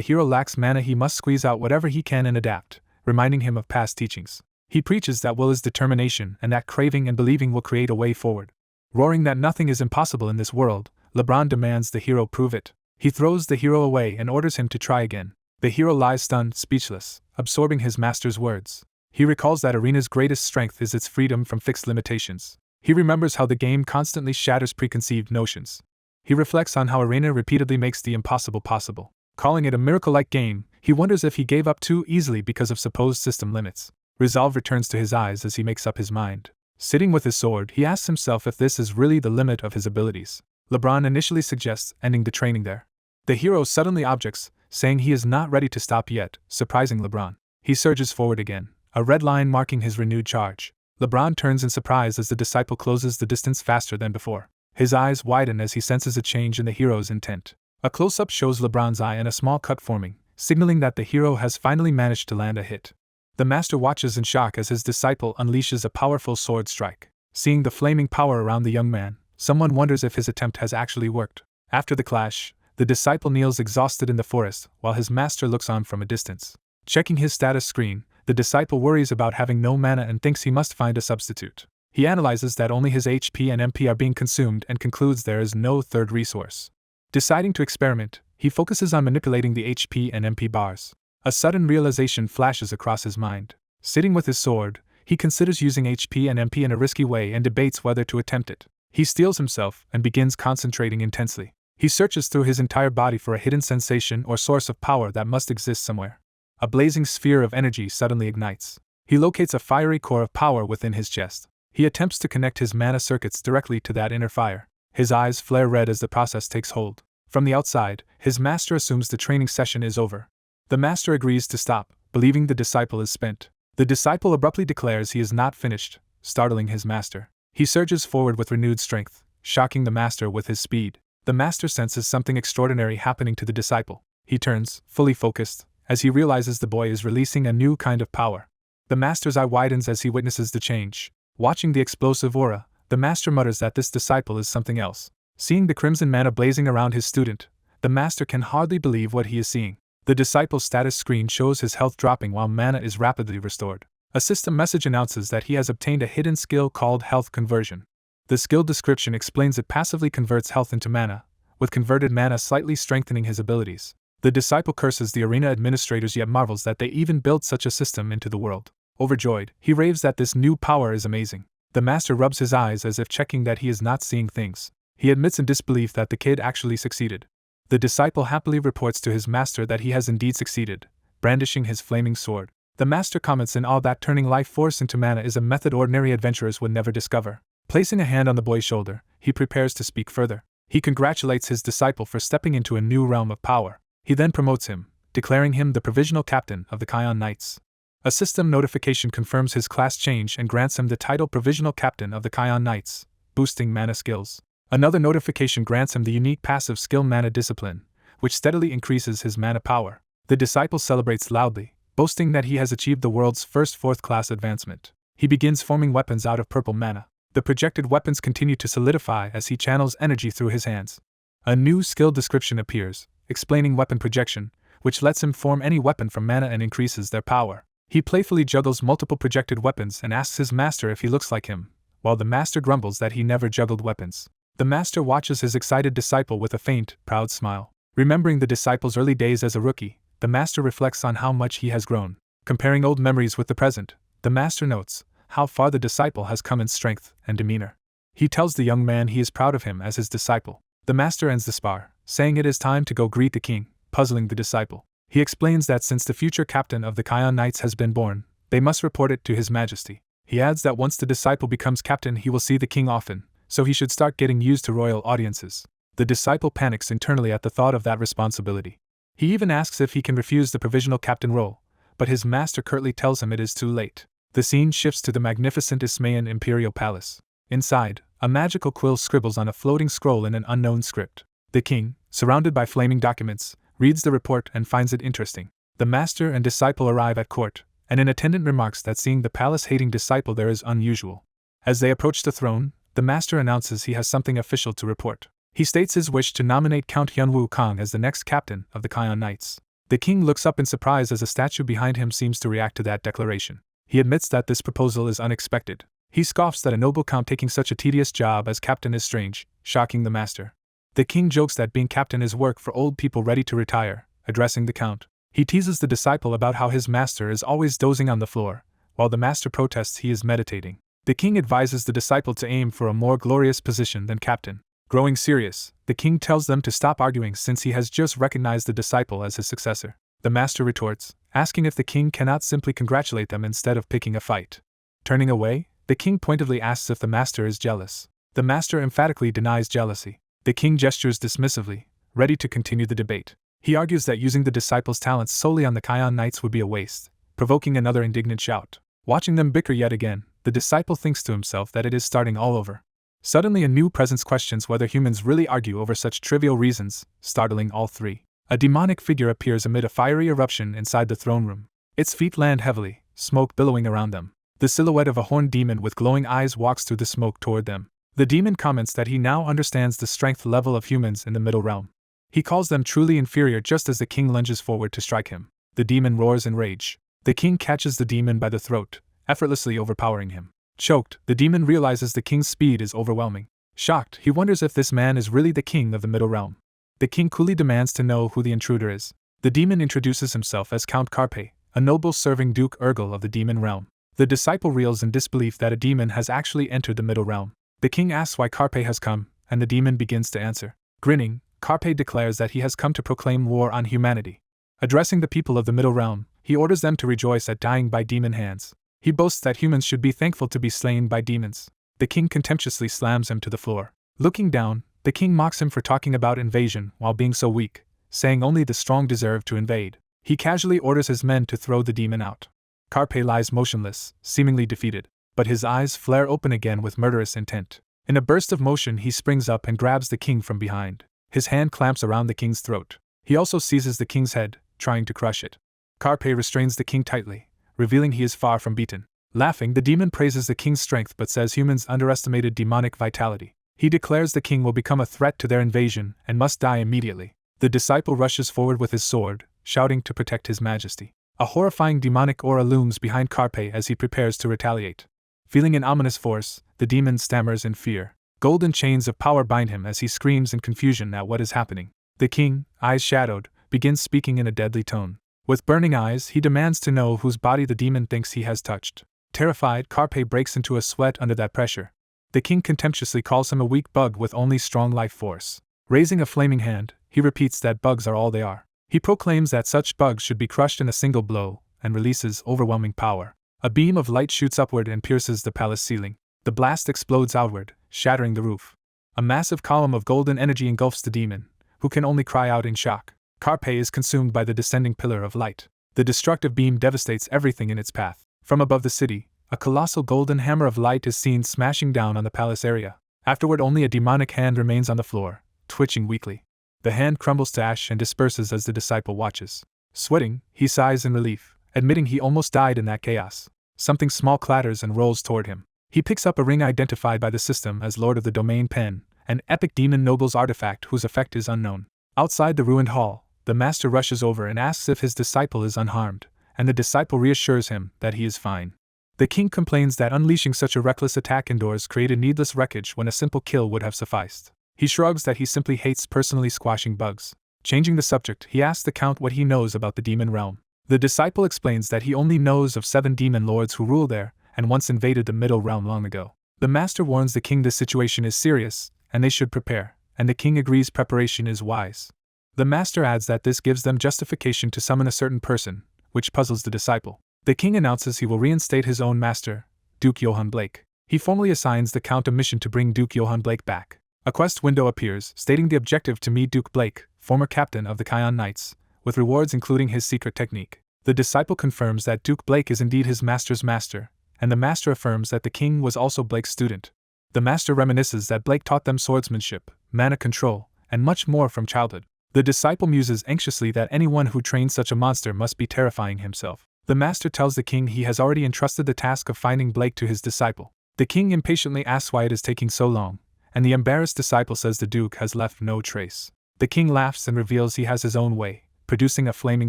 hero lacks mana he must squeeze out whatever he can and adapt, reminding him of past teachings. He preaches that will is determination and that craving and believing will create a way forward. Roaring that nothing is impossible in this world, LeBron demands the hero prove it. He throws the hero away and orders him to try again. The hero lies stunned, speechless, absorbing his master's words. He recalls that Arena's greatest strength is its freedom from fixed limitations. He remembers how the game constantly shatters preconceived notions. He reflects on how Arena repeatedly makes the impossible possible. Calling it a miracle-like game, he wonders if he gave up too easily because of supposed system limits. Resolve returns to his eyes as he makes up his mind. Sitting with his sword, he asks himself if this is really the limit of his abilities. LeBron initially suggests ending the training there. The hero suddenly objects, saying he is not ready to stop yet, surprising LeBron. He surges forward again, a red line marking his renewed charge. LeBron turns in surprise as the disciple closes the distance faster than before. His eyes widen as he senses a change in the hero's intent. A close-up shows LeBron's eye and a small cut forming, signaling that the hero has finally managed to land a hit. The master watches in shock as his disciple unleashes a powerful sword strike. Seeing the flaming power around the young man, someone wonders if his attempt has actually worked. After the clash, the disciple kneels exhausted in the forest, while his master looks on from a distance. Checking his status screen, the disciple worries about having no mana and thinks he must find a substitute. He analyzes that only his HP and MP are being consumed and concludes there is no third resource. Deciding to experiment, he focuses on manipulating the HP and MP bars. A sudden realization flashes across his mind. Sitting with his sword, he considers using HP and MP in a risky way and debates whether to attempt it. He steels himself and begins concentrating intensely. He searches through his entire body for a hidden sensation or source of power that must exist somewhere. A blazing sphere of energy suddenly ignites. He locates a fiery core of power within his chest. He attempts to connect his mana circuits directly to that inner fire. His eyes flare red as the process takes hold. From the outside, his master assumes the training session is over. The master agrees to stop, believing the disciple is spent. The disciple abruptly declares he is not finished, startling his master. He surges forward with renewed strength, shocking the master with his speed. The master senses something extraordinary happening to the disciple. He turns, fully focused, as he realizes the boy is releasing a new kind of power. The master's eye widens as he witnesses the change. Watching the explosive aura, the master mutters that this disciple is something else. Seeing the crimson mana blazing around his student, the master can hardly believe what he is seeing. The disciple's status screen shows his health dropping while mana is rapidly restored. A system message announces that he has obtained a hidden skill called health conversion. The skill description explains it passively converts health into mana, with converted mana slightly strengthening his abilities. The disciple curses the arena administrators yet marvels that they even built such a system into the world. Overjoyed, he raves that this new power is amazing. The master rubs his eyes as if checking that he is not seeing things. He admits in disbelief that the kid actually succeeded. The disciple happily reports to his master that he has indeed succeeded, brandishing his flaming sword. The master comments in awe that turning life force into mana is a method ordinary adventurers would never discover. Placing a hand on the boy's shoulder, he prepares to speak further. He congratulates his disciple for stepping into a new realm of power. He then promotes him, declaring him the provisional captain of the Kion Knights. A system notification confirms his class change and grants him the title Provisional Captain of the Kion Knights, boosting mana skills. Another notification grants him the unique passive skill Mana Discipline, which steadily increases his mana power. The disciple celebrates loudly, boasting that he has achieved the world's first 4th class advancement. He begins forming weapons out of purple mana. The projected weapons continue to solidify as he channels energy through his hands. A new skill description appears, explaining weapon projection, which lets him form any weapon from mana and increases their power. He playfully juggles multiple projected weapons and asks his master if he looks like him, while the master grumbles that he never juggled weapons. The master watches his excited disciple with a faint, proud smile. Remembering the disciple's early days as a rookie, the master reflects on how much he has grown. Comparing old memories with the present, the master notes how far the disciple has come in strength and demeanor. He tells the young man he is proud of him as his disciple. The master ends the spar, saying it is time to go greet the king, puzzling the disciple. He explains that since the future captain of the Kion Knights has been born, they must report it to His Majesty. He adds that once the disciple becomes captain he will see the king often, so he should start getting used to royal audiences. The disciple panics internally at the thought of that responsibility. He even asks if he can refuse the provisional captain role, but his master curtly tells him it is too late. The scene shifts to the magnificent Ismaean imperial palace. Inside, a magical quill scribbles on a floating scroll in an unknown script. The king, surrounded by flaming documents, reads the report and finds it interesting. The master and disciple arrive at court, and an attendant remarks that seeing the palace-hating disciple there is unusual. As they approach the throne, the master announces he has something official to report. He states his wish to nominate Count Hyunwoo Kang as the next captain of the Kion Knights. The king looks up in surprise as a statue behind him seems to react to that declaration. He admits that this proposal is unexpected. He scoffs that a noble count taking such a tedious job as captain is strange, shocking the master. The king jokes that being captain is work for old people ready to retire, addressing the count. He teases the disciple about how his master is always dozing on the floor, while the master protests he is meditating. The king advises the disciple to aim for a more glorious position than captain. Growing serious, the king tells them to stop arguing since he has just recognized the disciple as his successor. The master retorts, asking if the king cannot simply congratulate them instead of picking a fight. Turning away, the king pointedly asks if the master is jealous. The master emphatically denies jealousy. The king gestures dismissively, ready to continue the debate. He argues that using the disciple's talents solely on the Kion Knights would be a waste, provoking another indignant shout. Watching them bicker yet again, the disciple thinks to himself that it is starting all over. Suddenly a new presence questions whether humans really argue over such trivial reasons, startling all three. A demonic figure appears amid a fiery eruption inside the throne room. Its feet land heavily, smoke billowing around them. The silhouette of a horned demon with glowing eyes walks through the smoke toward them. The demon comments that he now understands the strength level of humans in the Middle Realm. He calls them truly inferior just as the king lunges forward to strike him. The demon roars in rage. The king catches the demon by the throat, effortlessly overpowering him. Choked, the demon realizes the king's speed is overwhelming. Shocked, he wonders if this man is really the king of the Middle Realm. The king coolly demands to know who the intruder is. The demon introduces himself as Count Carpe, a noble serving Duke Urgel of the Demon Realm. The disciple reels in disbelief that a demon has actually entered the Middle Realm. The king asks why Carpe has come, and the demon begins to answer. Grinning, Carpe declares that he has come to proclaim war on humanity. Addressing the people of the Middle Realm, he orders them to rejoice at dying by demon hands. He boasts that humans should be thankful to be slain by demons. The king contemptuously slams him to the floor. Looking down, the king mocks him for talking about invasion while being so weak, saying only the strong deserve to invade. He casually orders his men to throw the demon out. Carpe lies motionless, seemingly defeated, but his eyes flare open again with murderous intent. In a burst of motion he springs up and grabs the king from behind. His hand clamps around the king's throat. He also seizes the king's head, trying to crush it. Carpe restrains the king tightly, revealing he is far from beaten. Laughing, the demon praises the king's strength but says humans underestimated demonic vitality. He declares the king will become a threat to their invasion and must die immediately. The disciple rushes forward with his sword, shouting to protect His Majesty. A horrifying demonic aura looms behind Carpe as he prepares to retaliate. Feeling an ominous force, the demon stammers in fear. Golden chains of power bind him as he screams in confusion at what is happening. The king, eyes shadowed, begins speaking in a deadly tone. With burning eyes, he demands to know whose body the demon thinks he has touched. Terrified, Carpe breaks into a sweat under that pressure. The king contemptuously calls him a weak bug with only strong life force. Raising a flaming hand, he repeats that bugs are all they are. He proclaims that such bugs should be crushed in a single blow, and releases overwhelming power. A beam of light shoots upward and pierces the palace ceiling. The blast explodes outward, shattering the roof. A massive column of golden energy engulfs the demon, who can only cry out in shock. Carpe is consumed by the descending pillar of light. The destructive beam devastates everything in its path. From above the city, a colossal golden hammer of light is seen smashing down on the palace area. Afterward, only a demonic hand remains on the floor, twitching weakly. The hand crumbles to ash and disperses as the disciple watches. Sweating, he sighs in relief, admitting he almost died in that chaos. Something small clatters and rolls toward him. He picks up a ring identified by the system as Lord of the Domain Pen, an epic demon noble's artifact whose effect is unknown. Outside the ruined hall, the master rushes over and asks if his disciple is unharmed, and the disciple reassures him that he is fine. The king complains that unleashing such a reckless attack indoors created needless wreckage when a simple kill would have sufficed. He shrugs that he simply hates personally squashing bugs. Changing the subject, he asks the count what he knows about the demon realm. The disciple explains that he only knows of 7 demon lords who rule there, and once invaded the middle realm long ago. The master warns the king this situation is serious, and they should prepare, and the king agrees preparation is wise. The master adds that this gives them justification to summon a certain person, which puzzles the disciple. The king announces he will reinstate his own master, Duke Johann Blake. He formally assigns the count a mission to bring Duke Johann Blake back. A quest window appears, stating the objective to meet Duke Blake, former captain of the Kion Knights, with rewards including his secret technique. The disciple confirms that Duke Blake is indeed his master's master, and the master affirms that the king was also Blake's student. The master reminisces that Blake taught them swordsmanship, mana control, and much more from childhood. The disciple muses anxiously that anyone who trains such a monster must be terrifying himself. The master tells the king he has already entrusted the task of finding Blake to his disciple. The king impatiently asks why it is taking so long, and the embarrassed disciple says the duke has left no trace. The king laughs and reveals he has his own way, producing a flaming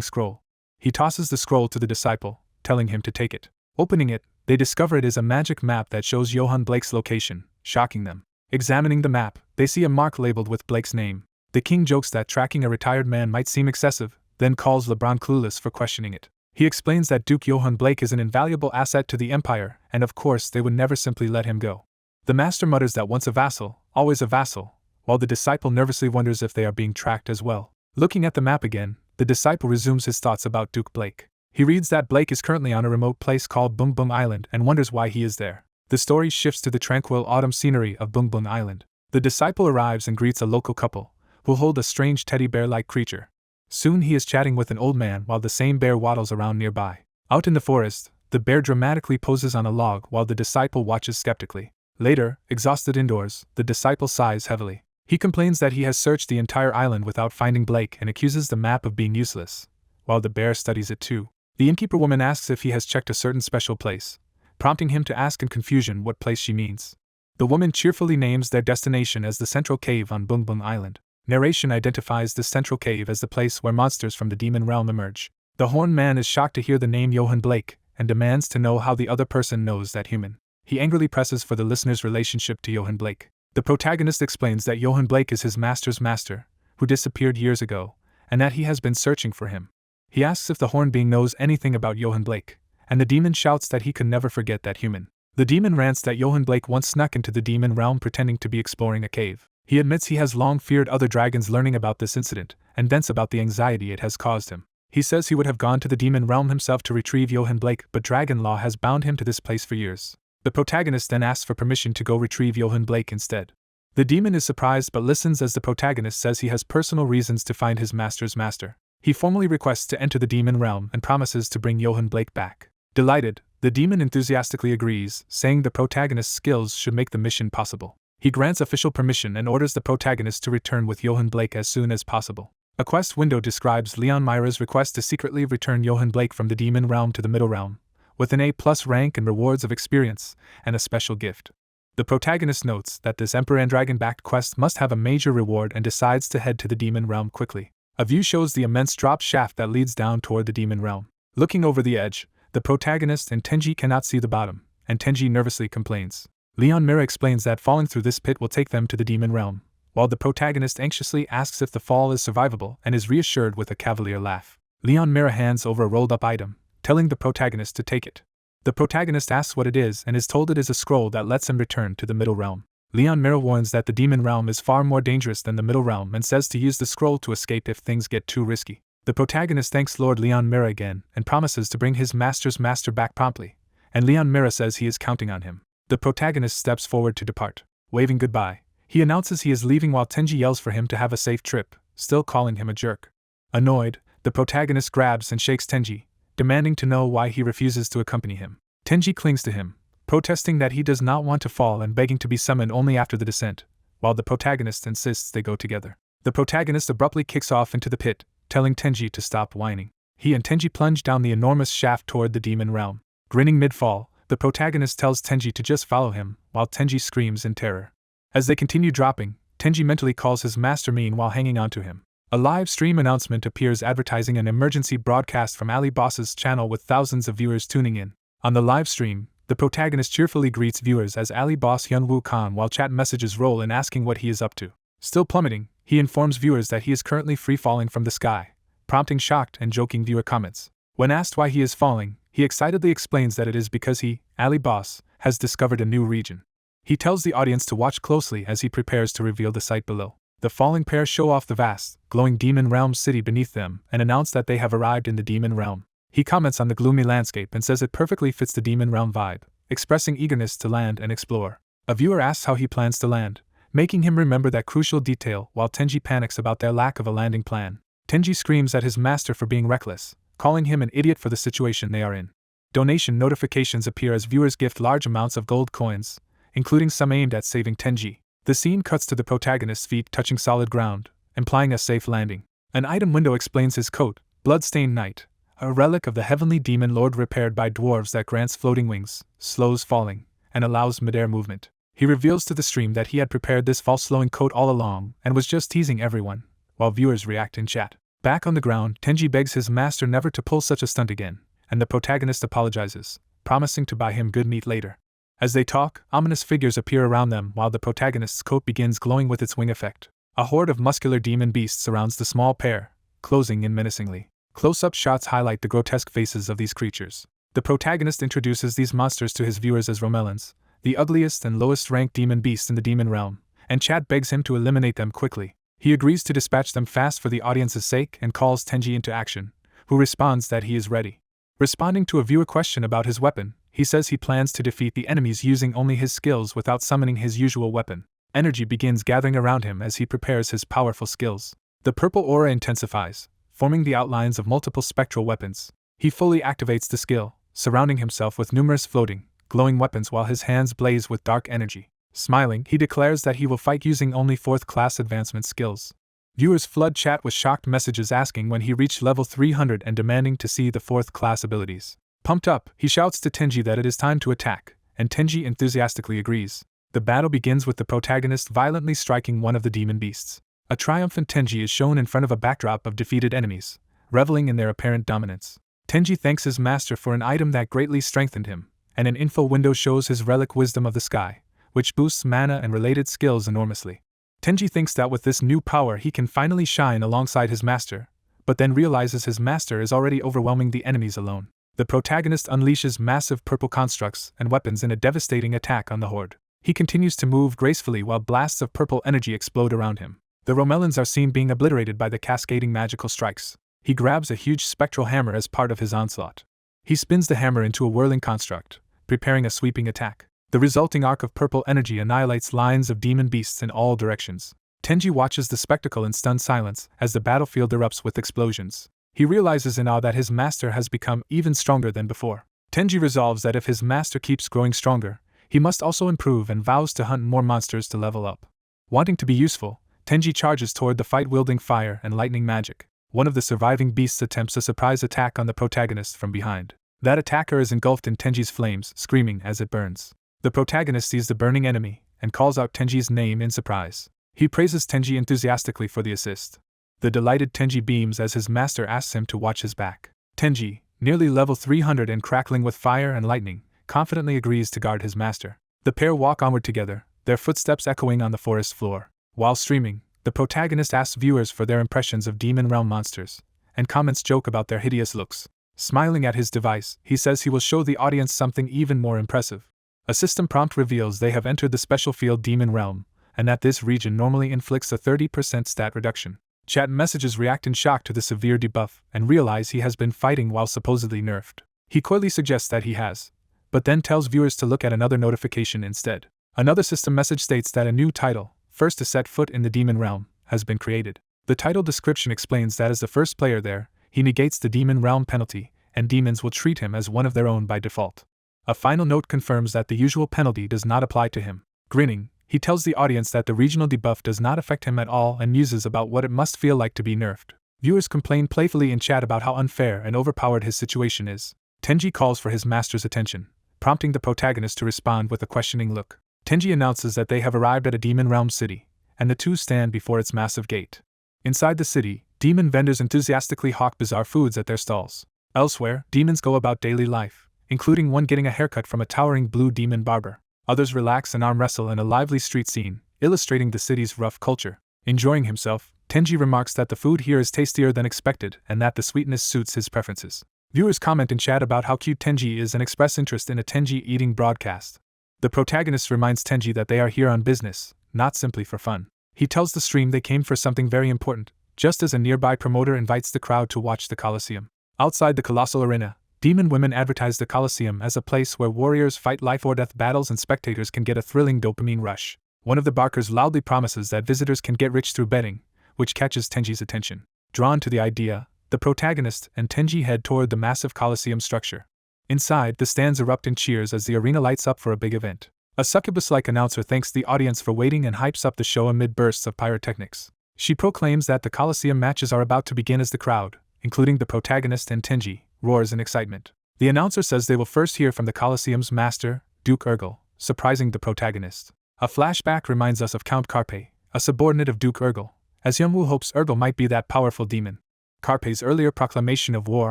scroll. He tosses the scroll to the disciple, telling him to take it. Opening it, they discover it is a magic map that shows Johann Blake's location, shocking them. Examining the map, they see a mark labeled with Blake's name. The king jokes that tracking a retired man might seem excessive, then calls LeBron clueless for questioning it. He explains that Duke Johann Blake is an invaluable asset to the empire, and of course they would never simply let him go. The master mutters that once a vassal, always a vassal, while the disciple nervously wonders if they are being tracked as well. Looking at the map again, the disciple resumes his thoughts about Duke Blake. He reads that Blake is currently on a remote place called Boom Boom Island and wonders why he is there. The story shifts to the tranquil autumn scenery of Boom Boom Island. The disciple arrives and greets a local couple, who hold a strange teddy bear-like creature. Soon he is chatting with an old man while the same bear waddles around nearby. Out in the forest, the bear dramatically poses on a log while the disciple watches skeptically. Later, exhausted indoors, the disciple sighs heavily. He complains that he has searched the entire island without finding Blake and accuses the map of being useless, while the bear studies it too. The innkeeper woman asks if he has checked a certain special place, prompting him to ask in confusion what place she means. The woman cheerfully names their destination as the Central Cave on Boom Boom Island. Narration identifies this central cave as the place where monsters from the demon realm emerge. The horned man is shocked to hear the name Johann Blake, and demands to know how the other person knows that human. He angrily presses for the listener's relationship to Johann Blake. The protagonist explains that Johann Blake is his master's master, who disappeared years ago, and that he has been searching for him. He asks if the horned being knows anything about Johann Blake, and the demon shouts that he can never forget that human. The demon rants that Johann Blake once snuck into the demon realm pretending to be exploring a cave. He admits he has long feared other dragons learning about this incident, and vents about the anxiety it has caused him. He says he would have gone to the demon realm himself to retrieve Johann Blake, but dragon law has bound him to this place for years. The protagonist then asks for permission to go retrieve Johann Blake instead. The demon is surprised but listens as the protagonist says he has personal reasons to find his master's master. He formally requests to enter the demon realm and promises to bring Johann Blake back. Delighted, the demon enthusiastically agrees, saying the protagonist's skills should make the mission possible. He grants official permission and orders the protagonist to return with Johann Blake as soon as possible. A quest window describes Leon Myra's request to secretly return Johann Blake from the demon realm to the middle realm, with an A+ rank and rewards of experience, and a special gift. The protagonist notes that this Emperor and Dragon-backed quest must have a major reward and decides to head to the demon realm quickly. A view shows the immense drop shaft that leads down toward the demon realm. Looking over the edge, the protagonist and Tenji cannot see the bottom, and Tenji nervously complains. Leon Myra explains that falling through this pit will take them to the demon realm, while the protagonist anxiously asks if the fall is survivable and is reassured with a cavalier laugh. Leon Myra hands over a rolled-up item, telling the protagonist to take it. The protagonist asks what it is and is told it is a scroll that lets him return to the middle realm. Leon Myra warns that the demon realm is far more dangerous than the middle realm and says to use the scroll to escape if things get too risky. The protagonist thanks Lord Leon Myra again and promises to bring his master's master back promptly, and Leon Myra says he is counting on him. The protagonist steps forward to depart. Waving goodbye, he announces he is leaving while Tenji yells for him to have a safe trip, still calling him a jerk. Annoyed, the protagonist grabs and shakes Tenji, demanding to know why he refuses to accompany him. Tenji clings to him, protesting that he does not want to fall and begging to be summoned only after the descent, while the protagonist insists they go together. The protagonist abruptly kicks off into the pit, telling Tenji to stop whining. He and Tenji plunge down the enormous shaft toward the demon realm. Grinning mid-fall, the protagonist tells Tenji to just follow him, while Tenji screams in terror. As they continue dropping, Tenji mentally calls his master mean while hanging onto him. A live stream announcement appears advertising an emergency broadcast from Ali Boss's channel with thousands of viewers tuning in. On the live stream, The protagonist cheerfully greets viewers as Ali boss Hyunwoo Khan while chat messages roll in asking what he is up to. Still plummeting, he informs viewers that he is currently free falling from the sky, prompting shocked and joking viewer comments. When asked why he is falling, he excitedly explains that it is because he, Ali boss, has discovered a new region. He tells the audience to watch closely as he prepares to reveal the site below. The falling pair show off the vast, glowing Demon Realm city beneath them and announce that they have arrived in the Demon Realm. He comments on the gloomy landscape and says it perfectly fits the Demon Realm vibe, expressing eagerness to land and explore. A viewer asks how he plans to land, making him remember that crucial detail while Tenji panics about their lack of a landing plan. Tenji screams at his master for being reckless, calling him an idiot for the situation they are in. Donation notifications appear as viewers gift large amounts of gold coins, including some aimed at saving Tenji. The scene cuts to the protagonist's feet touching solid ground, implying a safe landing. An item window explains his coat, Bloodstained Knight, a relic of the heavenly demon lord repaired by dwarves that grants floating wings, slows falling, and allows midair movement. He reveals to the stream that he had prepared this false-slowing coat all along and was just teasing everyone, while viewers react in chat. Back on the ground, Tenji begs his master never to pull such a stunt again, and the protagonist apologizes, promising to buy him good meat later. As they talk, ominous figures appear around them while the protagonist's coat begins glowing with its wing effect. A horde of muscular demon beasts surrounds the small pair, closing in menacingly. Close-up shots highlight the grotesque faces of these creatures. The protagonist introduces these monsters to his viewers as Romelans, the ugliest and lowest-ranked demon beasts in the demon realm, and chat begs him to eliminate them quickly. He agrees to dispatch them fast for the audience's sake and calls Tenji into action, who responds that he is ready. Responding to a viewer question about his weapon, he says he plans to defeat the enemies using only his skills without summoning his usual weapon. Energy begins gathering around him as he prepares his powerful skills. The purple aura intensifies, forming the outlines of multiple spectral weapons. He fully activates the skill, surrounding himself with numerous floating, glowing weapons while his hands blaze with dark energy. Smiling, he declares that he will fight using only 4th class advancement skills. Viewers flood chat with shocked messages asking when he reached level 300 and demanding to see the 4th class abilities. Pumped up, he shouts to Tenji that it is time to attack, and Tenji enthusiastically agrees. The battle begins with the protagonist violently striking one of the demon beasts. A triumphant Tenji is shown in front of a backdrop of defeated enemies, reveling in their apparent dominance. Tenji thanks his master for an item that greatly strengthened him, and an info window shows his relic Wisdom of the Sky, which boosts mana and related skills enormously. Tenji thinks that with this new power he can finally shine alongside his master, but then realizes his master is already overwhelming the enemies alone. The protagonist unleashes massive purple constructs and weapons in a devastating attack on the horde. He continues to move gracefully while blasts of purple energy explode around him. The Romelans are seen being obliterated by the cascading magical strikes. He grabs a huge spectral hammer as part of his onslaught. He spins the hammer into a whirling construct, preparing a sweeping attack. The resulting arc of purple energy annihilates lines of demon beasts in all directions. Tenji watches the spectacle in stunned silence as the battlefield erupts with explosions. He realizes in awe that his master has become even stronger than before. Tenji resolves that if his master keeps growing stronger, he must also improve and vows to hunt more monsters to level up. Wanting to be useful, Tenji charges toward the fight wielding fire and lightning magic. One of the surviving beasts attempts a surprise attack on the protagonist from behind. That attacker is engulfed in Tenji's flames, screaming as it burns. The protagonist sees the burning enemy and calls out Tenji's name in surprise. He praises Tenji enthusiastically for the assist. The delighted Tenji beams as his master asks him to watch his back. Tenji, nearly level 300 and crackling with fire and lightning, confidently agrees to guard his master. The pair walk onward together, their footsteps echoing on the forest floor. While streaming, the protagonist asks viewers for their impressions of Demon Realm monsters, and comments joke about their hideous looks. Smiling at his device, he says he will show the audience something even more impressive. A system prompt reveals they have entered the special field Demon Realm, and that this region normally inflicts a 30% stat reduction. Chat messages react in shock to the severe debuff and realize he has been fighting while supposedly nerfed. He coyly suggests that he has, but then tells viewers to look at another notification instead. Another system message states that a new title, first to set foot in the Demon Realm, has been created. The title description explains that as the first player there, he negates the Demon Realm penalty, and demons will treat him as one of their own by default. A final note confirms that the usual penalty does not apply to him. Grinning, he tells the audience that the regional debuff does not affect him at all and muses about what it must feel like to be nerfed. Viewers complain playfully in chat about how unfair and overpowered his situation is. Tenji calls for his master's attention, prompting the protagonist to respond with a questioning look. Tenji announces that they have arrived at a Demon Realm city, and the two stand before its massive gate. Inside the city, demon vendors enthusiastically hawk bizarre foods at their stalls. Elsewhere, demons go about daily life, including one getting a haircut from a towering blue demon barber. Others relax and arm wrestle in a lively street scene, illustrating the city's rough culture. Enjoying himself, Tenji remarks that the food here is tastier than expected and that the sweetness suits his preferences. Viewers comment in chat about how cute Tenji is and express interest in a Tenji eating broadcast. The protagonist reminds Tenji that they are here on business, not simply for fun. He tells the stream they came for something very important, just as a nearby promoter invites the crowd to watch the coliseum. Outside the colossal arena, demon women advertise the coliseum as a place where warriors fight life-or-death battles and spectators can get a thrilling dopamine rush. One of the barkers loudly promises that visitors can get rich through betting, which catches Tenji's attention. Drawn to the idea, the protagonist and Tenji head toward the massive coliseum structure. Inside, the stands erupt in cheers as the arena lights up for a big event. A succubus-like announcer thanks the audience for waiting and hypes up the show amid bursts of pyrotechnics. She proclaims that the coliseum matches are about to begin as the crowd, including the protagonist and Tenji, roars in excitement. The announcer says they will first hear from the coliseum's master, Duke Urgel, surprising the protagonist. A flashback reminds us of Count Carpe, a subordinate of Duke Urgel, as Hyunwoo hopes Urgel might be that powerful demon. Carpe's earlier proclamation of war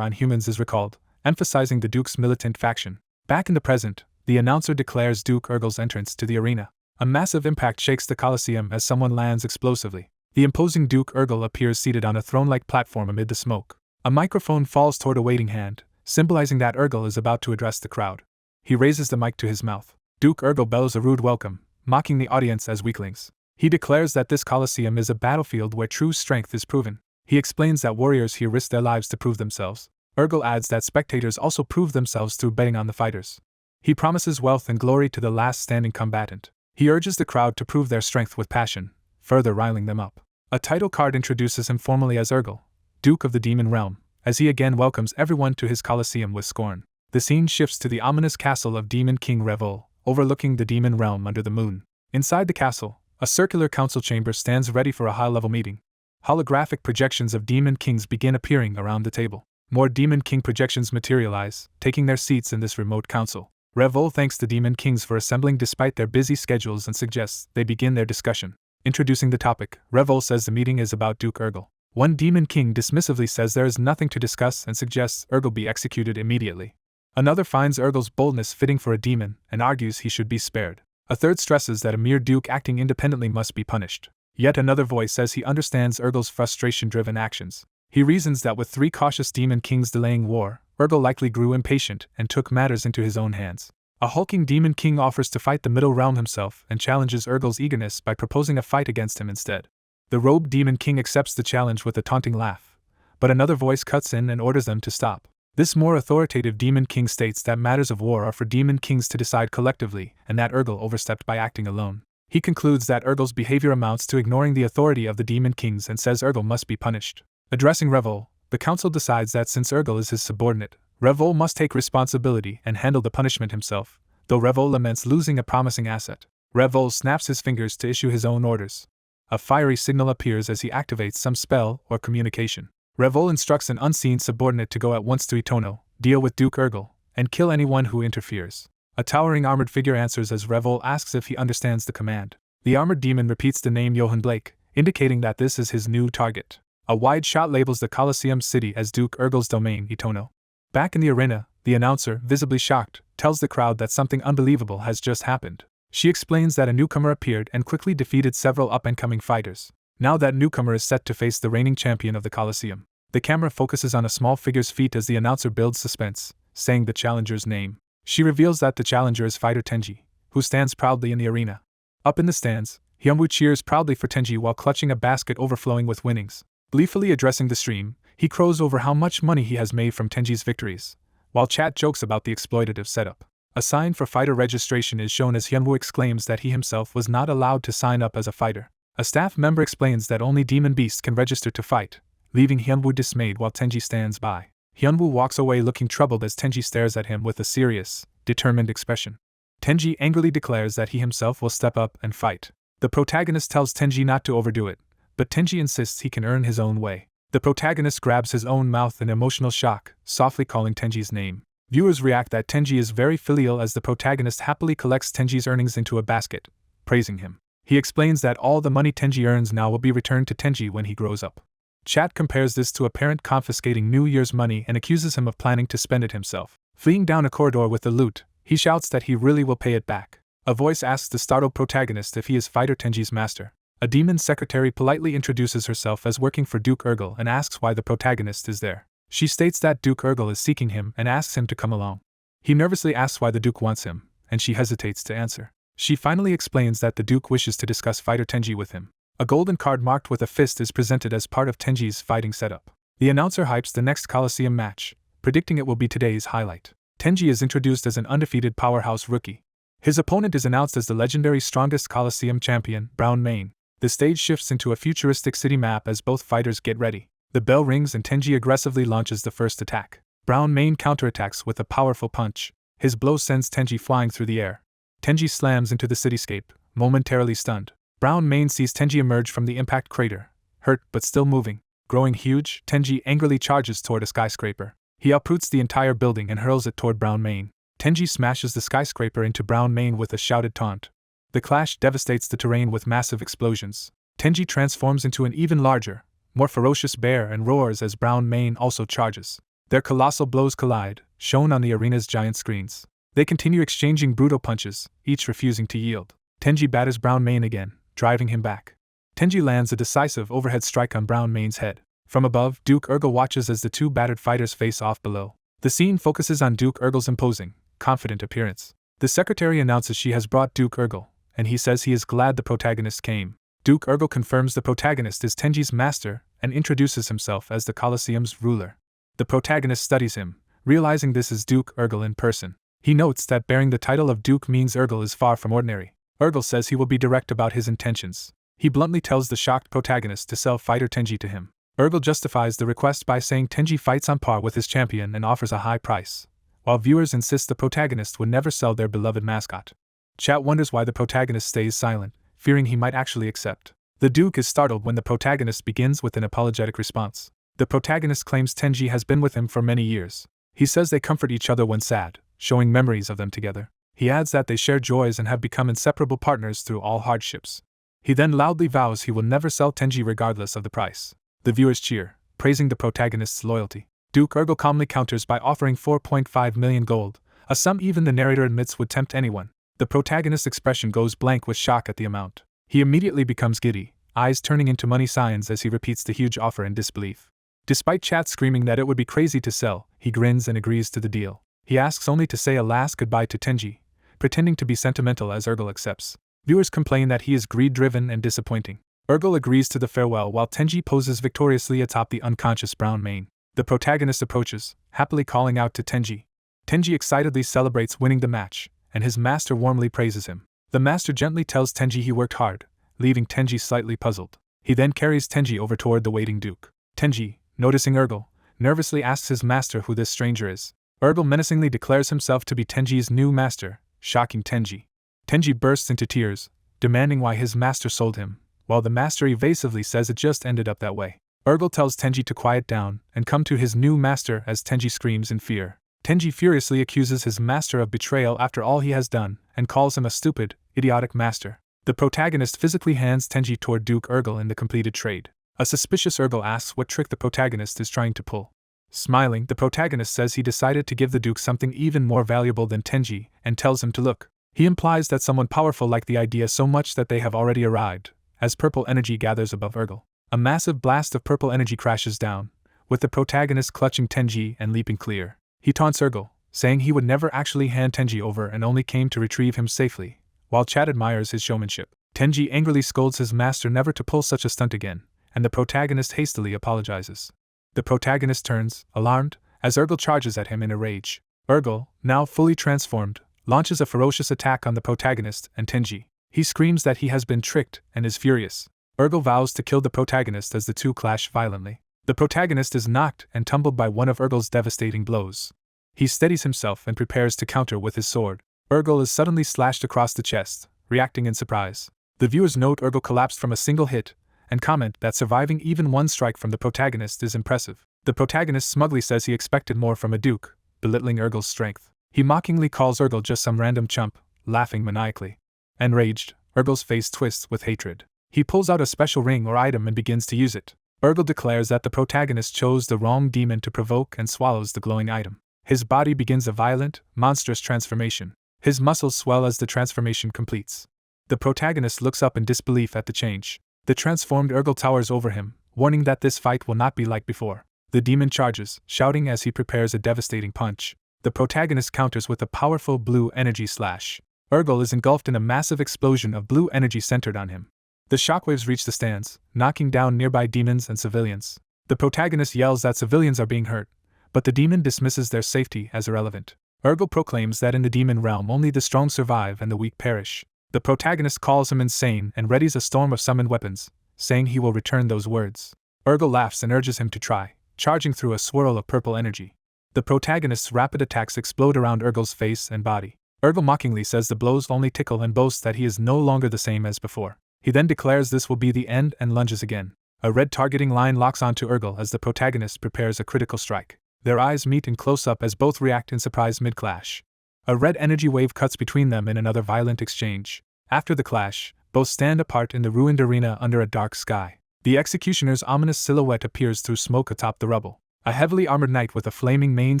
on humans is recalled, emphasizing the Duke's militant faction. Back in the present, the announcer declares Duke Urgel's entrance to the arena. A massive impact shakes the coliseum as someone lands explosively. The imposing Duke Urgel appears seated on a throne-like platform amid the smoke. A microphone falls toward a waiting hand, symbolizing that Urgel is about to address the crowd. He raises the mic to his mouth. Duke Urgel bellows a rude welcome, mocking the audience as weaklings. He declares that this coliseum is a battlefield where true strength is proven. He explains that warriors here risk their lives to prove themselves. Urgel adds that spectators also prove themselves through betting on the fighters. He promises wealth and glory to the last standing combatant. He urges the crowd to prove their strength with passion, further riling them up. A title card introduces him formally as Urgel, Duke of the Demon Realm, as he again welcomes everyone to his coliseum with scorn. The scene shifts to the ominous castle of Demon King Revol, overlooking the demon realm under the moon. Inside the castle, a circular council chamber stands ready for a high-level meeting. Holographic projections of Demon Kings begin appearing around the table. More Demon King projections materialize, taking their seats in this remote council. Revol thanks the Demon Kings for assembling despite their busy schedules and suggests they begin their discussion. Introducing the topic, Revol says the meeting is about Duke Urgel. One Demon King dismissively says there is nothing to discuss and suggests Urgel be executed immediately. Another finds Urgel's boldness fitting for a demon and argues he should be spared. A third stresses that a mere duke acting independently must be punished. Yet another voice says he understands Urgel's frustration-driven actions. He reasons that with 3 cautious Demon Kings delaying war, Urgel likely grew impatient and took matters into his own hands. A hulking Demon King offers to fight the Middle Realm himself and challenges Urgel's eagerness by proposing a fight against him instead. The robed Demon King accepts the challenge with a taunting laugh, but another voice cuts in and orders them to stop. This more authoritative Demon King states that matters of war are for Demon Kings to decide collectively and that Urgel overstepped by acting alone. He concludes that Urgel's behavior amounts to ignoring the authority of the Demon Kings and says Urgel must be punished. Addressing Revol, the council decides that since Urgel is his subordinate, Revol must take responsibility and handle the punishment himself, though Revol laments losing a promising asset. Revol snaps his fingers to issue his own orders. A fiery signal appears as he activates some spell or communication. Revol instructs an unseen subordinate to go at once to Itono, deal with Duke Urgel, and kill anyone who interferes. A towering armored figure answers as Revol asks if he understands the command. The armored demon repeats the name Johann Blake, indicating that this is his new target. A wide shot labels the Coliseum city as Duke Urgel's domain, Itono. Back in the arena, the announcer, visibly shocked, tells the crowd that something unbelievable has just happened. She explains that a newcomer appeared and quickly defeated several up-and-coming fighters. Now that newcomer is set to face the reigning champion of the Coliseum. The camera focuses on a small figure's feet as the announcer builds suspense, saying the challenger's name. She reveals that the challenger is fighter Tenji, who stands proudly in the arena. Up in the stands, Hyunwoo cheers proudly for Tenji while clutching a basket overflowing with winnings. Gleefully addressing the stream, he crows over how much money he has made from Tenji's victories, while chat jokes about the exploitative setup. A sign for fighter registration is shown as Hyunwoo exclaims that he himself was not allowed to sign up as a fighter. A staff member explains that only demon beasts can register to fight, leaving Hyunwoo dismayed while Tenji stands by. Hyunwoo walks away looking troubled as Tenji stares at him with a serious, determined expression. Tenji angrily declares that he himself will step up and fight. The protagonist tells Tenji not to overdo it, but Tenji insists he can earn his own way. The protagonist grabs his own mouth in emotional shock, softly calling Tenji's name. Viewers react that Tenji is very filial as the protagonist happily collects Tenji's earnings into a basket, praising him. He explains that all the money Tenji earns now will be returned to Tenji when he grows up. Chat compares this to a parent confiscating New Year's money and accuses him of planning to spend it himself. Fleeing down a corridor with the loot, he shouts that he really will pay it back. A voice asks the startled protagonist if he is fighter Tenji's master. A demon secretary politely introduces herself as working for Duke Urgel and asks why the protagonist is there. She states that Duke Urgel is seeking him and asks him to come along. He nervously asks why the Duke wants him, and she hesitates to answer. She finally explains that the Duke wishes to discuss fighter Tenji with him. A golden card marked with a fist is presented as part of Tenji's fighting setup. The announcer hypes the next Coliseum match, predicting it will be today's highlight. Tenji is introduced as an undefeated powerhouse rookie. His opponent is announced as the legendary strongest Coliseum champion, Brown Mane. The stage shifts into a futuristic city map as both fighters get ready. The bell rings and Tenji aggressively launches the first attack. Brown Mane counterattacks with a powerful punch. His blow sends Tenji flying through the air. Tenji slams into the cityscape, momentarily stunned. Brown Mane sees Tenji emerge from the impact crater, hurt but still moving. Growing huge, Tenji angrily charges toward a skyscraper. He uproots the entire building and hurls it toward Brown Mane. Tenji smashes the skyscraper into Brown Mane with a shouted taunt. The clash devastates the terrain with massive explosions. Tenji transforms into an even larger, more ferocious bear and roars as Brown Mane also charges. Their colossal blows collide, shown on the arena's giant screens. They continue exchanging brutal punches, each refusing to yield. Tenji batters Brown Mane again, driving him back. Tenji lands a decisive overhead strike on Brown Mane's head. From above, Duke Urgel watches as the two battered fighters face off below. The scene focuses on Duke Urgel's imposing, confident appearance. The secretary announces she has brought Duke Urgel, and he says he is glad the protagonist came. Duke Urgel confirms the protagonist is Tenji's master and introduces himself as the Coliseum's ruler. The protagonist studies him, realizing this is Duke Urgel in person. He notes that bearing the title of Duke means Urgel is far from ordinary. Urgel says he will be direct about his intentions. He bluntly tells the shocked protagonist to sell fighter Tenji to him. Urgel justifies the request by saying Tenji fights on par with his champion and offers a high price, while viewers insist the protagonist would never sell their beloved mascot. Chat wonders why the protagonist stays silent, fearing he might actually accept. The Duke is startled when the protagonist begins with an apologetic response. The protagonist claims Tenji has been with him for many years. He says they comfort each other when sad, showing memories of them together. He adds that they share joys and have become inseparable partners through all hardships. He then loudly vows he will never sell Tenji regardless of the price. The viewers cheer, praising the protagonist's loyalty. Duke Urgel calmly counters by offering 4.5 million gold, a sum even the narrator admits would tempt anyone. The protagonist's expression goes blank with shock at the amount. He immediately becomes giddy, eyes turning into money signs as he repeats the huge offer in disbelief. Despite chat screaming that it would be crazy to sell, he grins and agrees to the deal. He asks only to say a last goodbye to Tenji, pretending to be sentimental as Urgel accepts. Viewers complain that he is greed-driven and disappointing. Urgel agrees to the farewell while Tenji poses victoriously atop the unconscious Brown Mane. The protagonist approaches, happily calling out to Tenji. Tenji excitedly celebrates winning the match, and his master warmly praises him. The master gently tells Tenji he worked hard, leaving Tenji slightly puzzled. He then carries Tenji over toward the waiting Duke. Tenji, noticing Urgel, nervously asks his master who this stranger is. Urgel menacingly declares himself to be Tenji's new master, shocking Tenji. Tenji bursts into tears, demanding why his master sold him, while the master evasively says it just ended up that way. Urgel tells Tenji to quiet down and come to his new master as Tenji screams in fear. Tenji furiously accuses his master of betrayal after all he has done and calls him a stupid, idiotic master. The protagonist physically hands Tenji toward Duke Urgel in the completed trade. A suspicious Urgel asks what trick the protagonist is trying to pull. Smiling, the protagonist says he decided to give the Duke something even more valuable than Tenji and tells him to look. He implies that someone powerful liked the idea so much that they have already arrived, as purple energy gathers above Urgel. A massive blast of purple energy crashes down, with the protagonist clutching Tenji and leaping clear. He taunts Urgel, saying he would never actually hand Tenji over and only came to retrieve him safely, while Chad admires his showmanship. Tenji angrily scolds his master never to pull such a stunt again, and the protagonist hastily apologizes. The protagonist turns, alarmed, as Urgel charges at him in a rage. Urgel, now fully transformed, launches a ferocious attack on the protagonist and Tenji. He screams that he has been tricked and is furious. Urgel vows to kill the protagonist as the two clash violently. The protagonist is knocked and tumbled by one of Urgel's devastating blows. He steadies himself and prepares to counter with his sword. Urgel is suddenly slashed across the chest, reacting in surprise. The viewers note Urgel collapsed from a single hit, and comment that surviving even one strike from the protagonist is impressive. The protagonist smugly says he expected more from a Duke, belittling Urgel's strength. He mockingly calls Urgel just some random chump, laughing maniacally. Enraged, Urgel's face twists with hatred. He pulls out a special ring or item and begins to use it. Urgel declares that the protagonist chose the wrong demon to provoke and swallows the glowing item. His body begins a violent, monstrous transformation. His muscles swell as the transformation completes. The protagonist looks up in disbelief at the change. The transformed Urgal towers over him, warning that this fight will not be like before. The demon charges, shouting as he prepares a devastating punch. The protagonist counters with a powerful blue energy slash. Urgal is engulfed in a massive explosion of blue energy centered on him. The shockwaves reach the stands, knocking down nearby demons and civilians. The protagonist yells that civilians are being hurt, but the demon dismisses their safety as irrelevant. Urgal proclaims that in the demon realm only the strong survive and the weak perish. The protagonist calls him insane and readies a storm of summoned weapons, saying he will return those words. Urgal laughs and urges him to try, charging through a swirl of purple energy. The protagonist's rapid attacks explode around Urgal's face and body. Urgal mockingly says the blows only tickle and boasts that he is no longer the same as before. He then declares this will be the end and lunges again. A red targeting line locks onto Urgal as the protagonist prepares a critical strike. Their eyes meet in close-up as both react in surprise mid-clash. A red energy wave cuts between them in another violent exchange. After the clash, both stand apart in the ruined arena under a dark sky. The executioner's ominous silhouette appears through smoke atop the rubble. A heavily armored knight with a flaming mane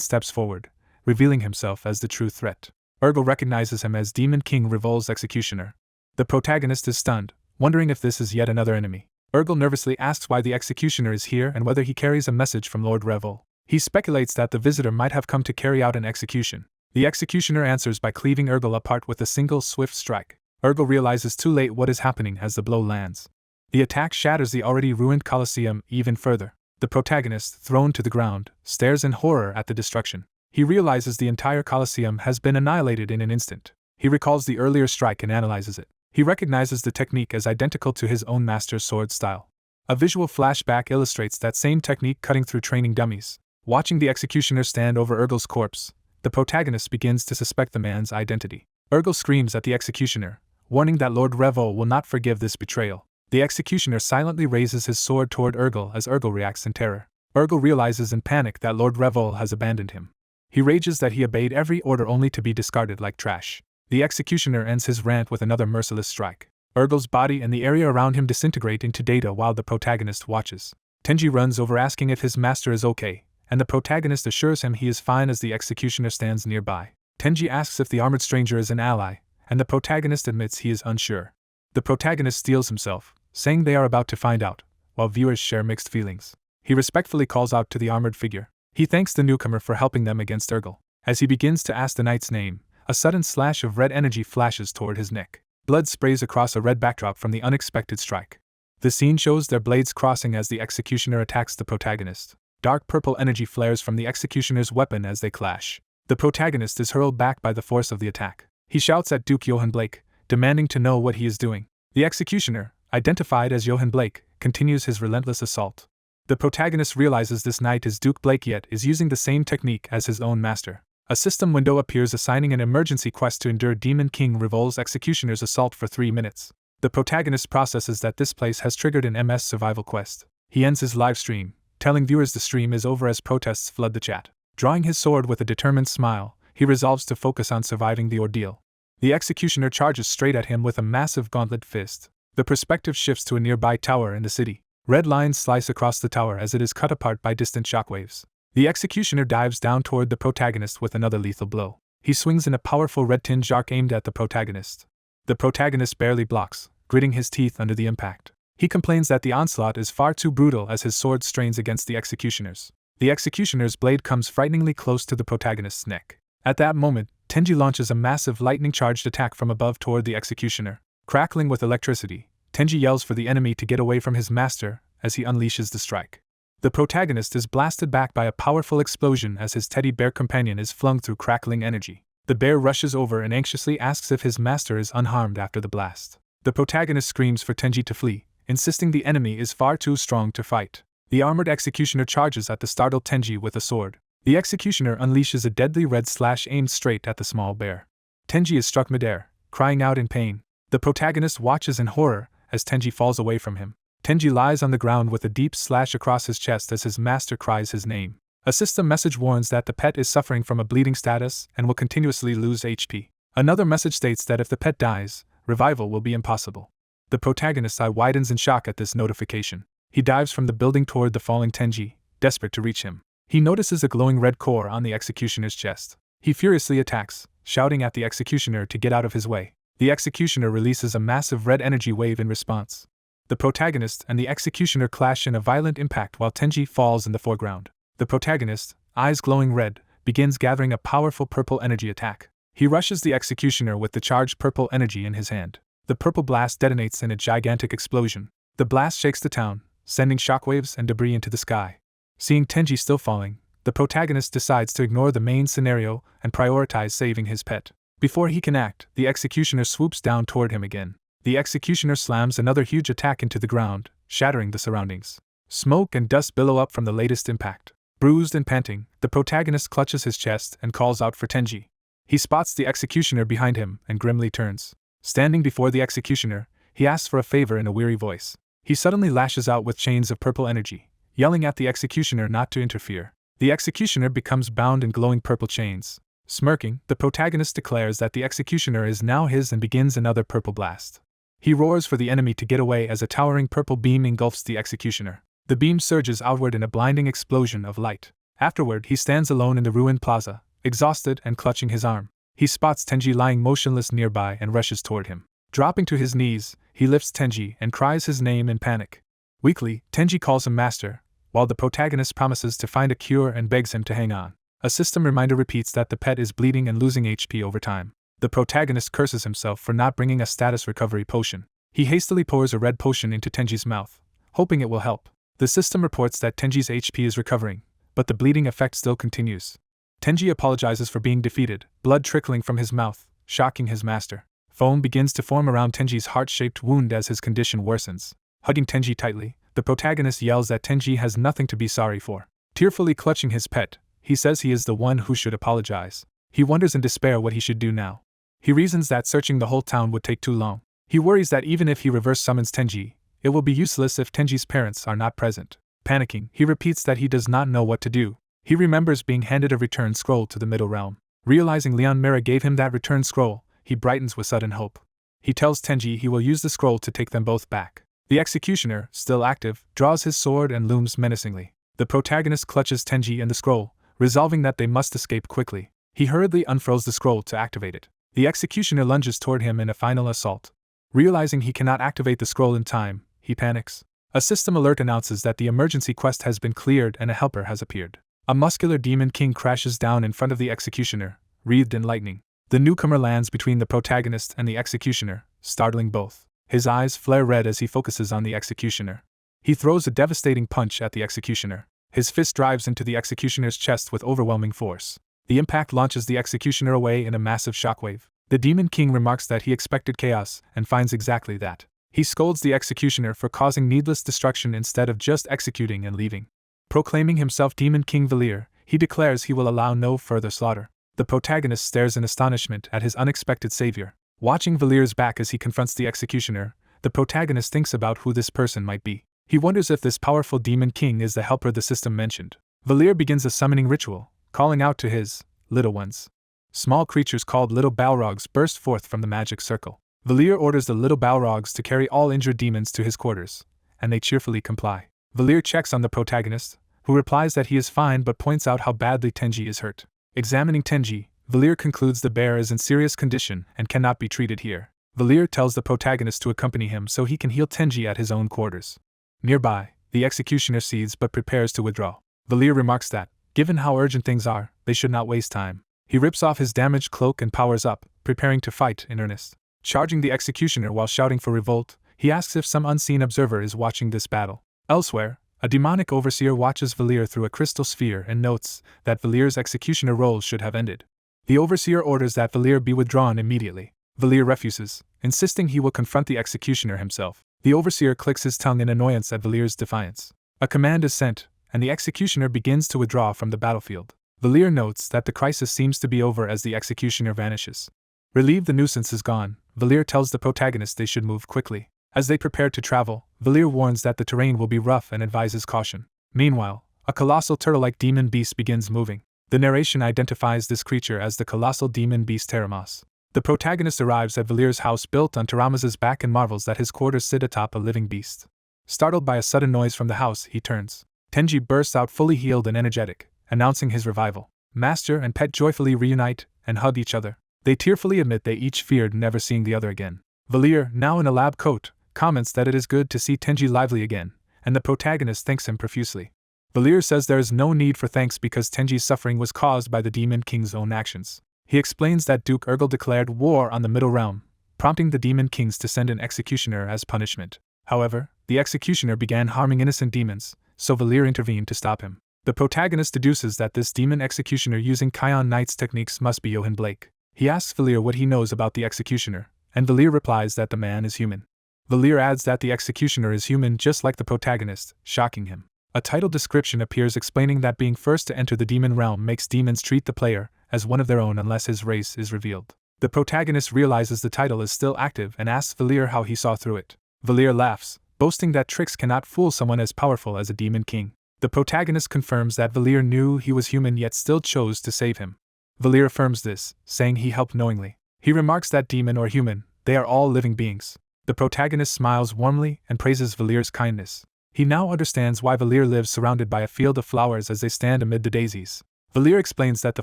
steps forward, revealing himself as the true threat. Urgal recognizes him as Demon King Revol's executioner. The protagonist is stunned, wondering if this is yet another enemy. Urgal nervously asks why the executioner is here and whether he carries a message from Lord Revol. He speculates that the visitor might have come to carry out an execution. The executioner answers by cleaving Urgal apart with a single swift strike. Urgal realizes too late what is happening as the blow lands. The attack shatters the already ruined coliseum even further. The protagonist, thrown to the ground, stares in horror at the destruction. He realizes the entire coliseum has been annihilated in an instant. He recalls the earlier strike and analyzes it. He recognizes the technique as identical to his own master's sword style. A visual flashback illustrates that same technique cutting through training dummies. Watching the executioner stand over Urgal's corpse, the protagonist begins to suspect the man's identity. Urgal screams at the executioner, warning that Lord Revol will not forgive this betrayal. The executioner silently raises his sword toward Urgal as Urgal reacts in terror. Urgal realizes in panic that Lord Revol has abandoned him. He rages that he obeyed every order only to be discarded like trash. The executioner ends his rant with another merciless strike. Urgal's body and the area around him disintegrate into data while the protagonist watches. Tenji runs over asking if his master is okay, and the protagonist assures him he is fine as the executioner stands nearby. Tenji asks if the armored stranger is an ally, and the protagonist admits he is unsure. The protagonist steels himself, saying they are about to find out, while viewers share mixed feelings. He respectfully calls out to the armored figure. He thanks the newcomer for helping them against Urgal. As he begins to ask the knight's name, a sudden slash of red energy flashes toward his neck. Blood sprays across a red backdrop from the unexpected strike. The scene shows their blades crossing as the executioner attacks the protagonist. Dark purple energy flares from the executioner's weapon as they clash. The protagonist is hurled back by the force of the attack. He shouts at Duke Johann Blake, demanding to know what he is doing. The executioner, identified as Johann Blake, continues his relentless assault. The protagonist realizes this knight is Duke Blake yet is using the same technique as his own master. A system window appears assigning an emergency quest to endure Demon King Revol's executioner's assault for 3 minutes. The protagonist processes that this place has triggered an MS survival quest. He ends his live stream, telling viewers the stream is over as protests flood the chat. Drawing his sword with a determined smile, he resolves to focus on surviving the ordeal. The executioner charges straight at him with a massive gauntlet fist. The perspective shifts to a nearby tower in the city. Red lines slice across the tower as it is cut apart by distant shockwaves. The executioner dives down toward the protagonist with another lethal blow. He swings in a powerful red-tinged arc aimed at the protagonist. The protagonist barely blocks, gritting his teeth under the impact. He complains that the onslaught is far too brutal as his sword strains against the executioner's. The executioner's blade comes frighteningly close to the protagonist's neck. At that moment, Tenji launches a massive lightning-charged attack from above toward the executioner. Crackling with electricity, Tenji yells for the enemy to get away from his master as he unleashes the strike. The protagonist is blasted back by a powerful explosion as his teddy bear companion is flung through crackling energy. The bear rushes over and anxiously asks if his master is unharmed after the blast. The protagonist screams for Tenji to flee, insisting the enemy is far too strong to fight. The armored executioner charges at the startled Tenji with a sword. The executioner unleashes a deadly red slash aimed straight at the small bear. Tenji is struck midair, crying out in pain. The protagonist watches in horror as Tenji falls away from him. Tenji lies on the ground with a deep slash across his chest as his master cries his name. A system message warns that the pet is suffering from a bleeding status and will continuously lose HP. Another message states that if the pet dies, revival will be impossible. The protagonist's eye widens in shock at this notification. He dives from the building toward the falling Tenji, desperate to reach him. He notices a glowing red core on the executioner's chest. He furiously attacks, shouting at the executioner to get out of his way. The executioner releases a massive red energy wave in response. The protagonist and the executioner clash in a violent impact while Tenji falls in the foreground. The protagonist, eyes glowing red, begins gathering a powerful purple energy attack. He rushes the executioner with the charged purple energy in his hand. The purple blast detonates in a gigantic explosion. The blast shakes the town, sending shockwaves and debris into the sky. Seeing Tenji still falling, the protagonist decides to ignore the main scenario and prioritize saving his pet. Before he can act, the executioner swoops down toward him again. The executioner slams another huge attack into the ground, shattering the surroundings. Smoke and dust billow up from the latest impact. Bruised and panting, the protagonist clutches his chest and calls out for Tenji. He spots the executioner behind him and grimly turns. Standing before the executioner, he asks for a favor in a weary voice. He suddenly lashes out with chains of purple energy, yelling at the executioner not to interfere. The executioner becomes bound in glowing purple chains. Smirking, the protagonist declares that the executioner is now his and begins another purple blast. He roars for the enemy to get away as a towering purple beam engulfs the executioner. The beam surges outward in a blinding explosion of light. Afterward, he stands alone in the ruined plaza, exhausted and clutching his arm. He spots Tenji lying motionless nearby and rushes toward him. Dropping to his knees, he lifts Tenji and cries his name in panic. Weakly, Tenji calls him master, while the protagonist promises to find a cure and begs him to hang on. A system reminder repeats that the pet is bleeding and losing HP over time. The protagonist curses himself for not bringing a status recovery potion. He hastily pours a red potion into Tenji's mouth, hoping it will help. The system reports that Tenji's HP is recovering, but the bleeding effect still continues. Tenji apologizes for being defeated, blood trickling from his mouth, shocking his master. Foam begins to form around Tenji's heart-shaped wound as his condition worsens. Hugging Tenji tightly, the protagonist yells that Tenji has nothing to be sorry for. Tearfully clutching his pet, he says he is the one who should apologize. He wonders in despair what he should do now. He reasons that searching the whole town would take too long. He worries that even if he reverse summons Tenji, it will be useless if Tenji's parents are not present. Panicking, he repeats that he does not know what to do. He remembers being handed a return scroll to the Middle Realm. Realizing Leon Mira gave him that return scroll, he brightens with sudden hope. He tells Tenji he will use the scroll to take them both back. The executioner, still active, draws his sword and looms menacingly. The protagonist clutches Tenji and the scroll, resolving that they must escape quickly. He hurriedly unfurls the scroll to activate it. The executioner lunges toward him in a final assault. Realizing he cannot activate the scroll in time, he panics. A system alert announces that the emergency quest has been cleared and a helper has appeared. A muscular demon king crashes down in front of the executioner, wreathed in lightning. The newcomer lands between the protagonist and the executioner, startling both. His eyes flare red as he focuses on the executioner. He throws a devastating punch at the executioner. His fist drives into the executioner's chest with overwhelming force. The impact launches the executioner away in a massive shockwave. The demon king remarks that he expected chaos and finds exactly that. He scolds the executioner for causing needless destruction instead of just executing and leaving. Proclaiming himself Demon King Valir, he declares he will allow no further slaughter. The protagonist stares in astonishment at his unexpected savior. Watching Valir's back as he confronts the executioner, the protagonist thinks about who this person might be. He wonders if this powerful demon king is the helper the system mentioned. Valir begins a summoning ritual, calling out to his little ones. Small creatures called little Balrogs burst forth from the magic circle. Valir orders the little Balrogs to carry all injured demons to his quarters, and they cheerfully comply. Valir checks on the protagonist, who replies that he is fine but points out how badly Tenji is hurt. Examining Tenji, Valir concludes the bear is in serious condition and cannot be treated here. Valir tells the protagonist to accompany him so he can heal Tenji at his own quarters. Nearby, the executioner sees but prepares to withdraw. Valir remarks that, given how urgent things are, they should not waste time. He rips off his damaged cloak and powers up, preparing to fight in earnest. Charging the executioner while shouting for revolt, he asks if some unseen observer is watching this battle. Elsewhere, a demonic overseer watches Valir through a crystal sphere and notes that Valir's executioner role should have ended. The overseer orders that Valir be withdrawn immediately. Valir refuses, insisting he will confront the executioner himself. The overseer clicks his tongue in annoyance at Valir's defiance. A command is sent, and the executioner begins to withdraw from the battlefield. Valir notes that the crisis seems to be over as the executioner vanishes. Relieved the nuisance is gone, Valir tells the protagonist they should move quickly. As they prepare to travel, Valir warns that the terrain will be rough and advises caution. Meanwhile, a colossal turtle-like demon beast begins moving. The narration identifies this creature as the colossal demon beast Teramos. The protagonist arrives at Valir's house built on Taramas's back and marvels that his quarters sit atop a living beast. Startled by a sudden noise from the house, he turns. Tenji bursts out fully healed and energetic, announcing his revival. Master and pet joyfully reunite and hug each other. They tearfully admit they each feared never seeing the other again. Valir, now in a lab coat, comments that it is good to see Tenji lively again, and the protagonist thanks him profusely. Valir says there is no need for thanks because Tenji's suffering was caused by the Demon King's own actions. He explains that Duke Urgel declared war on the Middle Realm, prompting the Demon Kings to send an executioner as punishment. However, the executioner began harming innocent demons, so Valir intervened to stop him. The protagonist deduces that this demon executioner using Kion Knight's techniques must be Johan Blake. He asks Valir what he knows about the executioner, and Valir replies that the man is human. Valir adds that the executioner is human just like the protagonist, shocking him. A title description appears explaining that being first to enter the demon realm makes demons treat the player as one of their own unless his race is revealed. The protagonist realizes the title is still active and asks Valir how he saw through it. Valir laughs, boasting that tricks cannot fool someone as powerful as a demon king. The protagonist confirms that Valir knew he was human yet still chose to save him. Valir affirms this, saying he helped knowingly. He remarks that demon or human, they are all living beings. The protagonist smiles warmly and praises Valir's kindness. He now understands why Valir lives surrounded by a field of flowers as they stand amid the daisies. Valir explains that the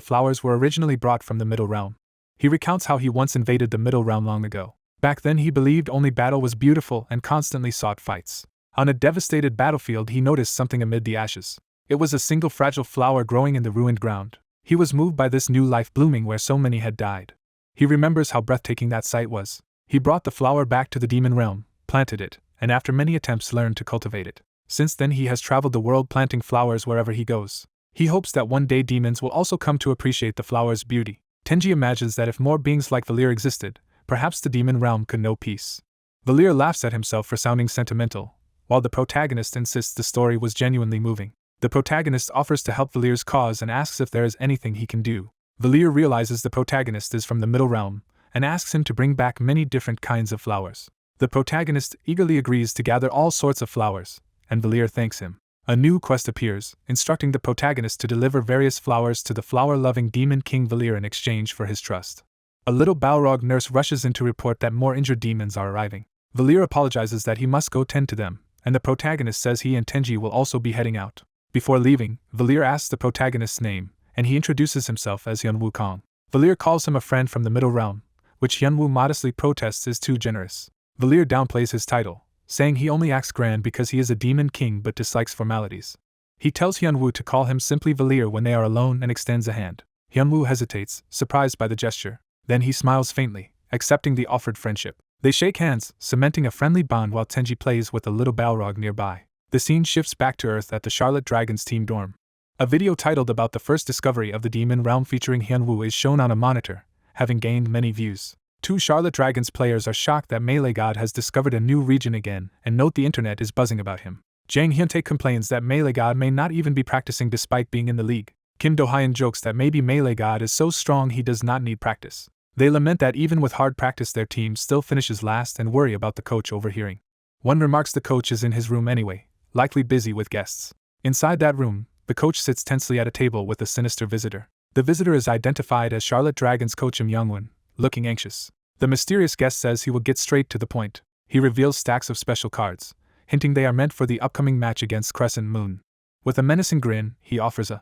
flowers were originally brought from the Middle Realm. He recounts how he once invaded the Middle Realm long ago. Back then he believed only battle was beautiful and constantly sought fights. On a devastated battlefield he noticed something amid the ashes. It was a single fragile flower growing in the ruined ground. He was moved by this new life blooming where so many had died. He remembers how breathtaking that sight was. He brought the flower back to the demon realm, planted it, and after many attempts learned to cultivate it. Since then he has traveled the world planting flowers wherever he goes. He hopes that one day demons will also come to appreciate the flower's beauty. Tenji imagines that if more beings like Valir existed, perhaps the demon realm could know peace. Valir laughs at himself for sounding sentimental, while the protagonist insists the story was genuinely moving. The protagonist offers to help Valir's cause and asks if there is anything he can do. Valir realizes the protagonist is from the Middle Realm, and asks him to bring back many different kinds of flowers. The protagonist eagerly agrees to gather all sorts of flowers, and Valir thanks him. A new quest appears, instructing the protagonist to deliver various flowers to the flower-loving demon king Valir in exchange for his trust. A little Balrog nurse rushes in to report that more injured demons are arriving. Valir apologizes that he must go tend to them, and the protagonist says he and Tenji will also be heading out. Before leaving, Valir asks the protagonist's name, and he introduces himself as Hyunwoo Kong. Valir calls him a friend from the Middle Realm, which Hyunwoo modestly protests is too generous. Valir downplays his title, saying he only acts grand because he is a demon king but dislikes formalities. He tells Hyunwoo to call him simply Valir when they are alone and extends a hand. Hyunwoo hesitates, surprised by the gesture. Then he smiles faintly, accepting the offered friendship. They shake hands, cementing a friendly bond while Tenji plays with a little Balrog nearby. The scene shifts back to Earth at the Charlotte Dragons team dorm. A video titled about the first discovery of the demon realm featuring Hyunwoo is shown on a monitor, having gained many views. Two Charlotte Dragons players are shocked that Melee God has discovered a new region again and note the internet is buzzing about him. Jang Hyuntae complains that Melee God may not even be practicing despite being in the league. Kim Do-hyun jokes that maybe Melee God is so strong he does not need practice. They lament that even with hard practice their team still finishes last and worry about the coach overhearing. One remarks the coach is in his room anyway, likely busy with guests. Inside that room, the coach sits tensely at a table with a sinister visitor. The visitor is identified as Charlotte Dragons coach Im Youngwon, looking anxious. The mysterious guest says he will get straight to the point. He reveals stacks of special cards, hinting they are meant for the upcoming match against Crescent Moon. With a menacing grin, he offers a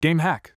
game hack,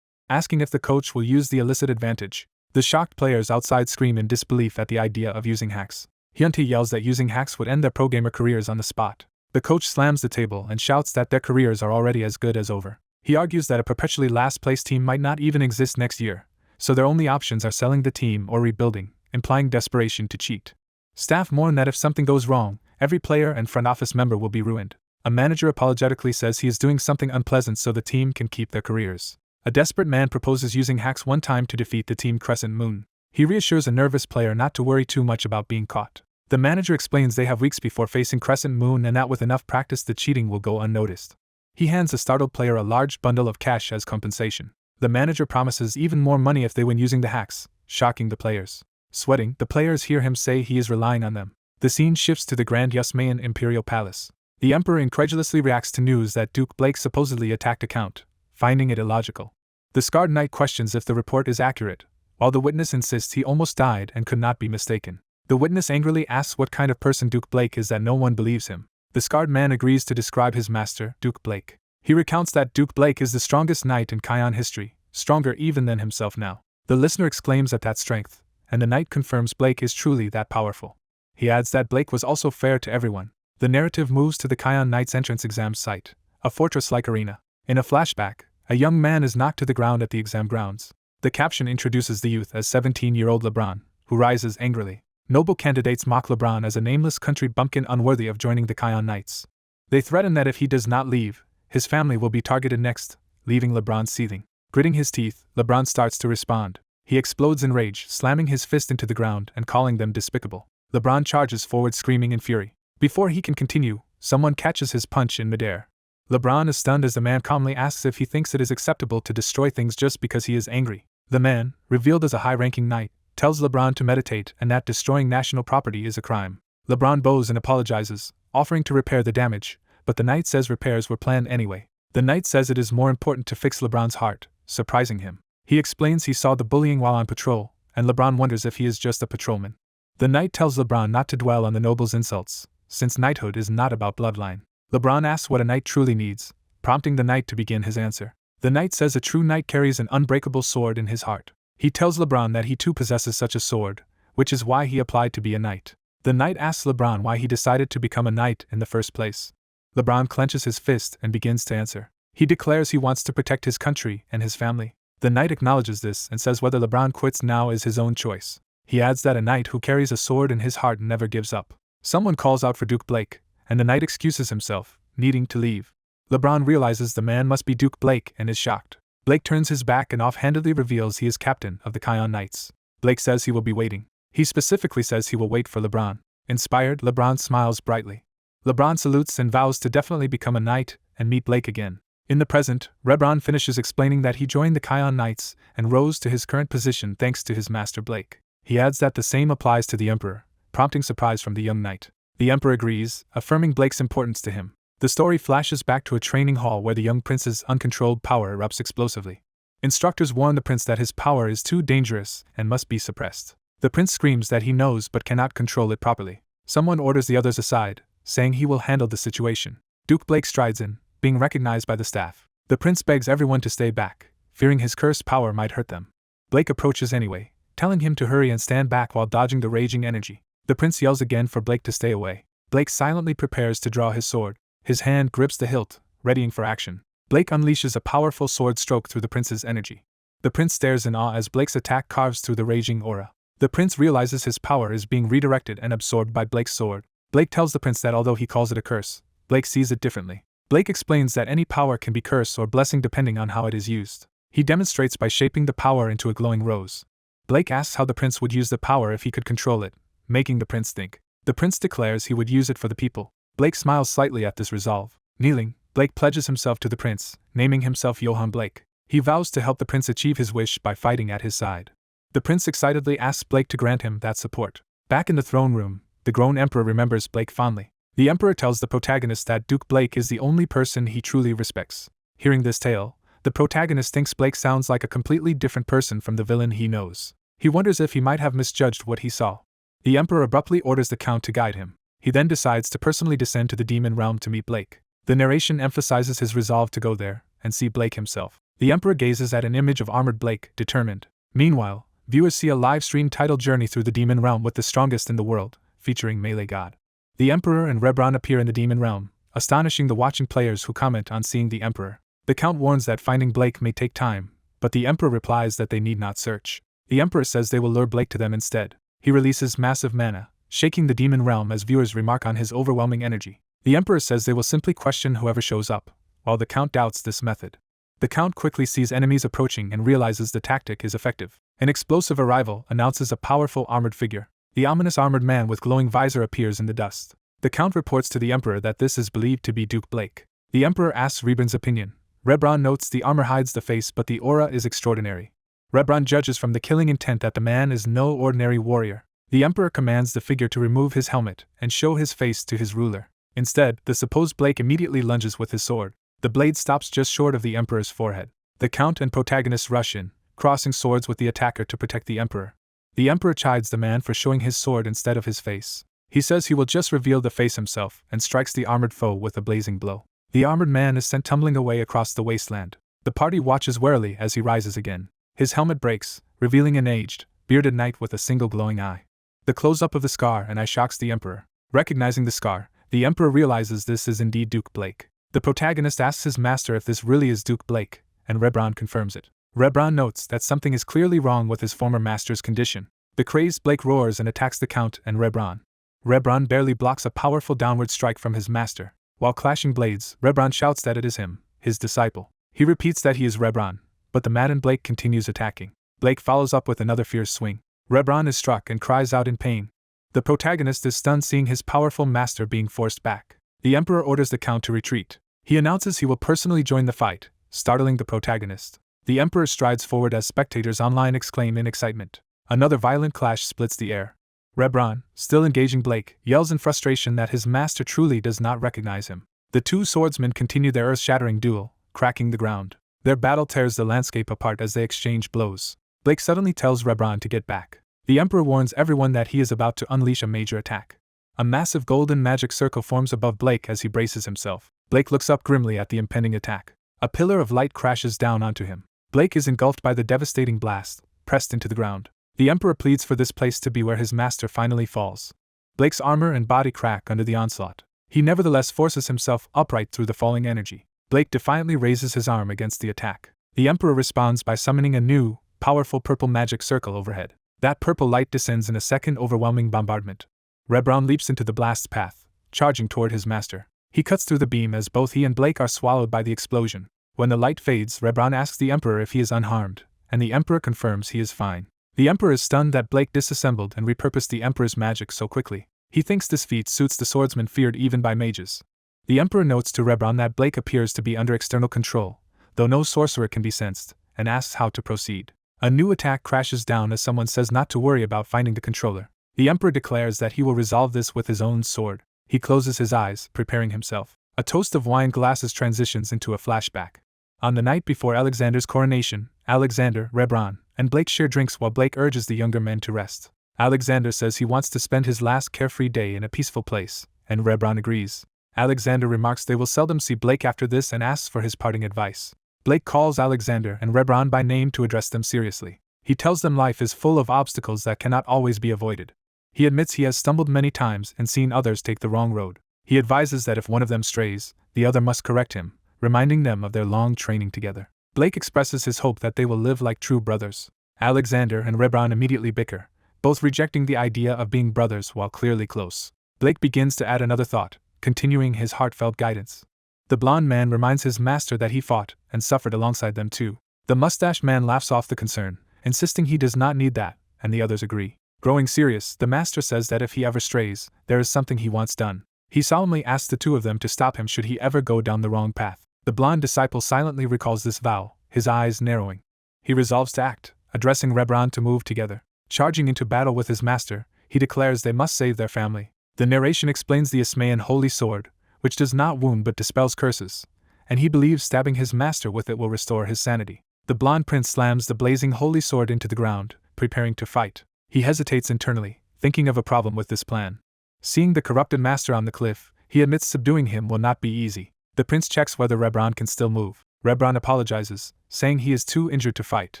asking if the coach will use the illicit advantage. The shocked players outside scream in disbelief at the idea of using hacks. Hyuntae yells that using hacks would end their pro gamer careers on the spot. The coach slams the table and shouts that their careers are already as good as over. He argues that a perpetually last-place team might not even exist next year, so their only options are selling the team or rebuilding, implying desperation to cheat. Staff mourn that if something goes wrong, every player and front office member will be ruined. A manager apologetically says he is doing something unpleasant so the team can keep their careers. A desperate man proposes using hacks one time to defeat the team Crescent Moon. He reassures a nervous player not to worry too much about being caught. The manager explains they have weeks before facing Crescent Moon and that with enough practice the cheating will go unnoticed. He hands the startled player a large bundle of cash as compensation. The manager promises even more money if they win using the hacks, shocking the players. Sweating, the players hear him say he is relying on them. The scene shifts to the Grand Yusmayan Imperial Palace. The Emperor incredulously reacts to news that Duke Blake supposedly attacked a count, finding it illogical. The scarred knight questions if the report is accurate, while the witness insists he almost died and could not be mistaken. The witness angrily asks what kind of person Duke Blake is that no one believes him. The scarred man agrees to describe his master, Duke Blake. He recounts that Duke Blake is the strongest knight in Kion history, stronger even than himself now. The listener exclaims at that strength, and the knight confirms Blake is truly that powerful. He adds that Blake was also fair to everyone. The narrative moves to the Kion Knight's entrance exam site, a fortress-like arena. In a flashback, a young man is knocked to the ground at the exam grounds. The caption introduces the youth as 17-year-old LeBron, who rises angrily. Noble candidates mock LeBron as a nameless country bumpkin unworthy of joining the Kion Knights. They threaten that if he does not leave, his family will be targeted next, leaving LeBron seething. Gritting his teeth, LeBron starts to respond. He explodes in rage, slamming his fist into the ground and calling them despicable. LeBron charges forward screaming in fury. Before he can continue, someone catches his punch in midair. LeBron is stunned as the man calmly asks if he thinks it is acceptable to destroy things just because he is angry. The man, revealed as a high-ranking knight, tells LeBron to meditate and that destroying national property is a crime. LeBron bows and apologizes, offering to repair the damage, but the knight says repairs were planned anyway. The knight says it is more important to fix LeBron's heart, surprising him. He explains he saw the bullying while on patrol, and LeBron wonders if he is just a patrolman. The knight tells LeBron not to dwell on the noble's insults, since knighthood is not about bloodline. LeBron asks what a knight truly needs, prompting the knight to begin his answer. The knight says a true knight carries an unbreakable sword in his heart. He tells LeBron that he too possesses such a sword, which is why he applied to be a knight. The knight asks LeBron why he decided to become a knight in the first place. LeBron clenches his fist and begins to answer. He declares he wants to protect his country and his family. The knight acknowledges this and says whether LeBron quits now is his own choice. He adds that a knight who carries a sword in his heart never gives up. Someone calls out for Duke Blake, and the knight excuses himself, needing to leave. LeBron realizes the man must be Duke Blake and is shocked. Blake turns his back and offhandedly reveals he is captain of the Kion Knights. Blake says he will be waiting. He specifically says he will wait for LeBron. Inspired, LeBron smiles brightly. LeBron salutes and vows to definitely become a knight and meet Blake again. In the present, LeBron finishes explaining that he joined the Kion Knights and rose to his current position thanks to his master Blake. He adds that the same applies to the Emperor, prompting surprise from the young knight. The Emperor agrees, affirming Blake's importance to him. The story flashes back to a training hall where the young prince's uncontrolled power erupts explosively. Instructors warn the prince that his power is too dangerous and must be suppressed. The prince screams that he knows but cannot control it properly. Someone orders the others aside, saying he will handle the situation. Duke Blake strides in, being recognized by the staff. The prince begs everyone to stay back, fearing his cursed power might hurt them. Blake approaches anyway, telling him to hurry and stand back while dodging the raging energy. The prince yells again for Blake to stay away. Blake silently prepares to draw his sword. His hand grips the hilt, readying for action. Blake unleashes a powerful sword stroke through the prince's energy. The prince stares in awe as Blake's attack carves through the raging aura. The prince realizes his power is being redirected and absorbed by Blake's sword. Blake tells the prince that although he calls it a curse, Blake sees it differently. Blake explains that any power can be curse or blessing depending on how it is used. He demonstrates by shaping the power into a glowing rose. Blake asks how the prince would use the power if he could control it, making the prince think. The prince declares he would use it for the people. Blake smiles slightly at this resolve. Kneeling, Blake pledges himself to the prince, naming himself Johann Blake. He vows to help the prince achieve his wish by fighting at his side. The prince excitedly asks Blake to grant him that support. Back in the throne room, the grown emperor remembers Blake fondly. The emperor tells the protagonist that Duke Blake is the only person he truly respects. Hearing this tale, the protagonist thinks Blake sounds like a completely different person from the villain he knows. He wonders if he might have misjudged what he saw. The emperor abruptly orders the count to guide him. He then decides to personally descend to the demon realm to meet Blake. The narration emphasizes his resolve to go there and see Blake himself. The emperor gazes at an image of armored Blake, determined. Meanwhile, viewers see a live-stream titled Journey Through the Demon Realm with the Strongest in the World, featuring Melee God. The emperor and Rebron appear in the demon realm, astonishing the watching players who comment on seeing the emperor. The count warns that finding Blake may take time, but the emperor replies that they need not search. The emperor says they will lure Blake to them instead. He releases massive mana, shaking the demon realm as viewers remark on his overwhelming energy. The emperor says they will simply question whoever shows up, while the count doubts this method. The count quickly sees enemies approaching and realizes the tactic is effective. An explosive arrival announces a powerful armored figure. The ominous armored man with glowing visor appears in the dust. The count reports to the emperor that this is believed to be Duke Blake. The emperor asks Rebron's opinion. Rebron notes the armor hides the face but the aura is extraordinary. Rebron judges from the killing intent that the man is no ordinary warrior. The emperor commands the figure to remove his helmet and show his face to his ruler. Instead, the supposed Blake immediately lunges with his sword. The blade stops just short of the emperor's forehead. The count and protagonist rush in, crossing swords with the attacker to protect the emperor. The emperor chides the man for showing his sword instead of his face. He says he will just reveal the face himself and strikes the armored foe with a blazing blow. The armored man is sent tumbling away across the wasteland. The party watches warily as he rises again. His helmet breaks, revealing an aged, bearded knight with a single glowing eye. The close-up of the scar and eye shocks the Emperor. Recognizing the scar, the Emperor realizes this is indeed Duke Blake. The protagonist asks his master if this really is Duke Blake, and Rebron confirms it. Rebron notes that something is clearly wrong with his former master's condition. The crazed Blake roars and attacks the Count and Rebron. Rebron barely blocks a powerful downward strike from his master. While clashing blades, Rebron shouts that it is him, his disciple. He repeats that he is Rebron, but the maddened Blake continues attacking. Blake follows up with another fierce swing. Rebron is struck and cries out in pain. The protagonist is stunned seeing his powerful master being forced back. The Emperor orders the Count to retreat. He announces he will personally join the fight, startling the protagonist. The Emperor strides forward as spectators online exclaim in excitement. Another violent clash splits the air. Rebron, still engaging Blake, yells in frustration that his master truly does not recognize him. The two swordsmen continue their earth-shattering duel, cracking the ground. Their battle tears the landscape apart as they exchange blows. Blake suddenly tells Rebron to get back. The Emperor warns everyone that he is about to unleash a major attack. A massive golden magic circle forms above Blake as he braces himself. Blake looks up grimly at the impending attack. A pillar of light crashes down onto him. Blake is engulfed by the devastating blast, pressed into the ground. The Emperor pleads for this place to be where his master finally falls. Blake's armor and body crack under the onslaught. He nevertheless forces himself upright through the falling energy. Blake defiantly raises his arm against the attack. The Emperor responds by summoning a new, powerful purple magic circle overhead. That purple light descends in a second overwhelming bombardment. Rebron leaps into the blast's path, charging toward his master. He cuts through the beam as both he and Blake are swallowed by the explosion. When the light fades, Rebron asks the Emperor if he is unharmed, and the Emperor confirms he is fine. The Emperor is stunned that Blake disassembled and repurposed the Emperor's magic so quickly. He thinks this feat suits the swordsman feared even by mages. The Emperor notes to Rebron that Blake appears to be under external control, though no sorcerer can be sensed, and asks how to proceed. A new attack crashes down as someone says not to worry about finding the controller. The Emperor declares that he will resolve this with his own sword. He closes his eyes, preparing himself. A toast of wine glasses transitions into a flashback. On the night before Alexander's coronation, Alexander, Rebron, and Blake share drinks while Blake urges the younger men to rest. Alexander says he wants to spend his last carefree day in a peaceful place, and Rebron agrees. Alexander remarks they will seldom see Blake after this and asks for his parting advice. Blake calls Alexander and Rebron by name to address them seriously. He tells them life is full of obstacles that cannot always be avoided. He admits he has stumbled many times and seen others take the wrong road. He advises that if one of them strays, the other must correct him, reminding them of their long training together. Blake expresses his hope that they will live like true brothers. Alexander and Rebron immediately bicker, both rejecting the idea of being brothers while clearly close. Blake begins to add another thought, continuing his heartfelt guidance. The blond man reminds his master that he fought and suffered alongside them too. The mustached man laughs off the concern, insisting he does not need that, and the others agree. Growing serious, the master says that if he ever strays, there is something he wants done. He solemnly asks the two of them to stop him should he ever go down the wrong path. The blond disciple silently recalls this vow, his eyes narrowing. He resolves to act, addressing Rebron to move together. Charging into battle with his master, he declares they must save their family. The narration explains the Ismaean holy sword, which does not wound but dispels curses, and he believes stabbing his master with it will restore his sanity. The blond prince slams the blazing holy sword into the ground, preparing to fight. He hesitates internally, thinking of a problem with this plan. Seeing the corrupted master on the cliff, he admits subduing him will not be easy. The prince checks whether Rebron can still move. Rebron apologizes, saying he is too injured to fight.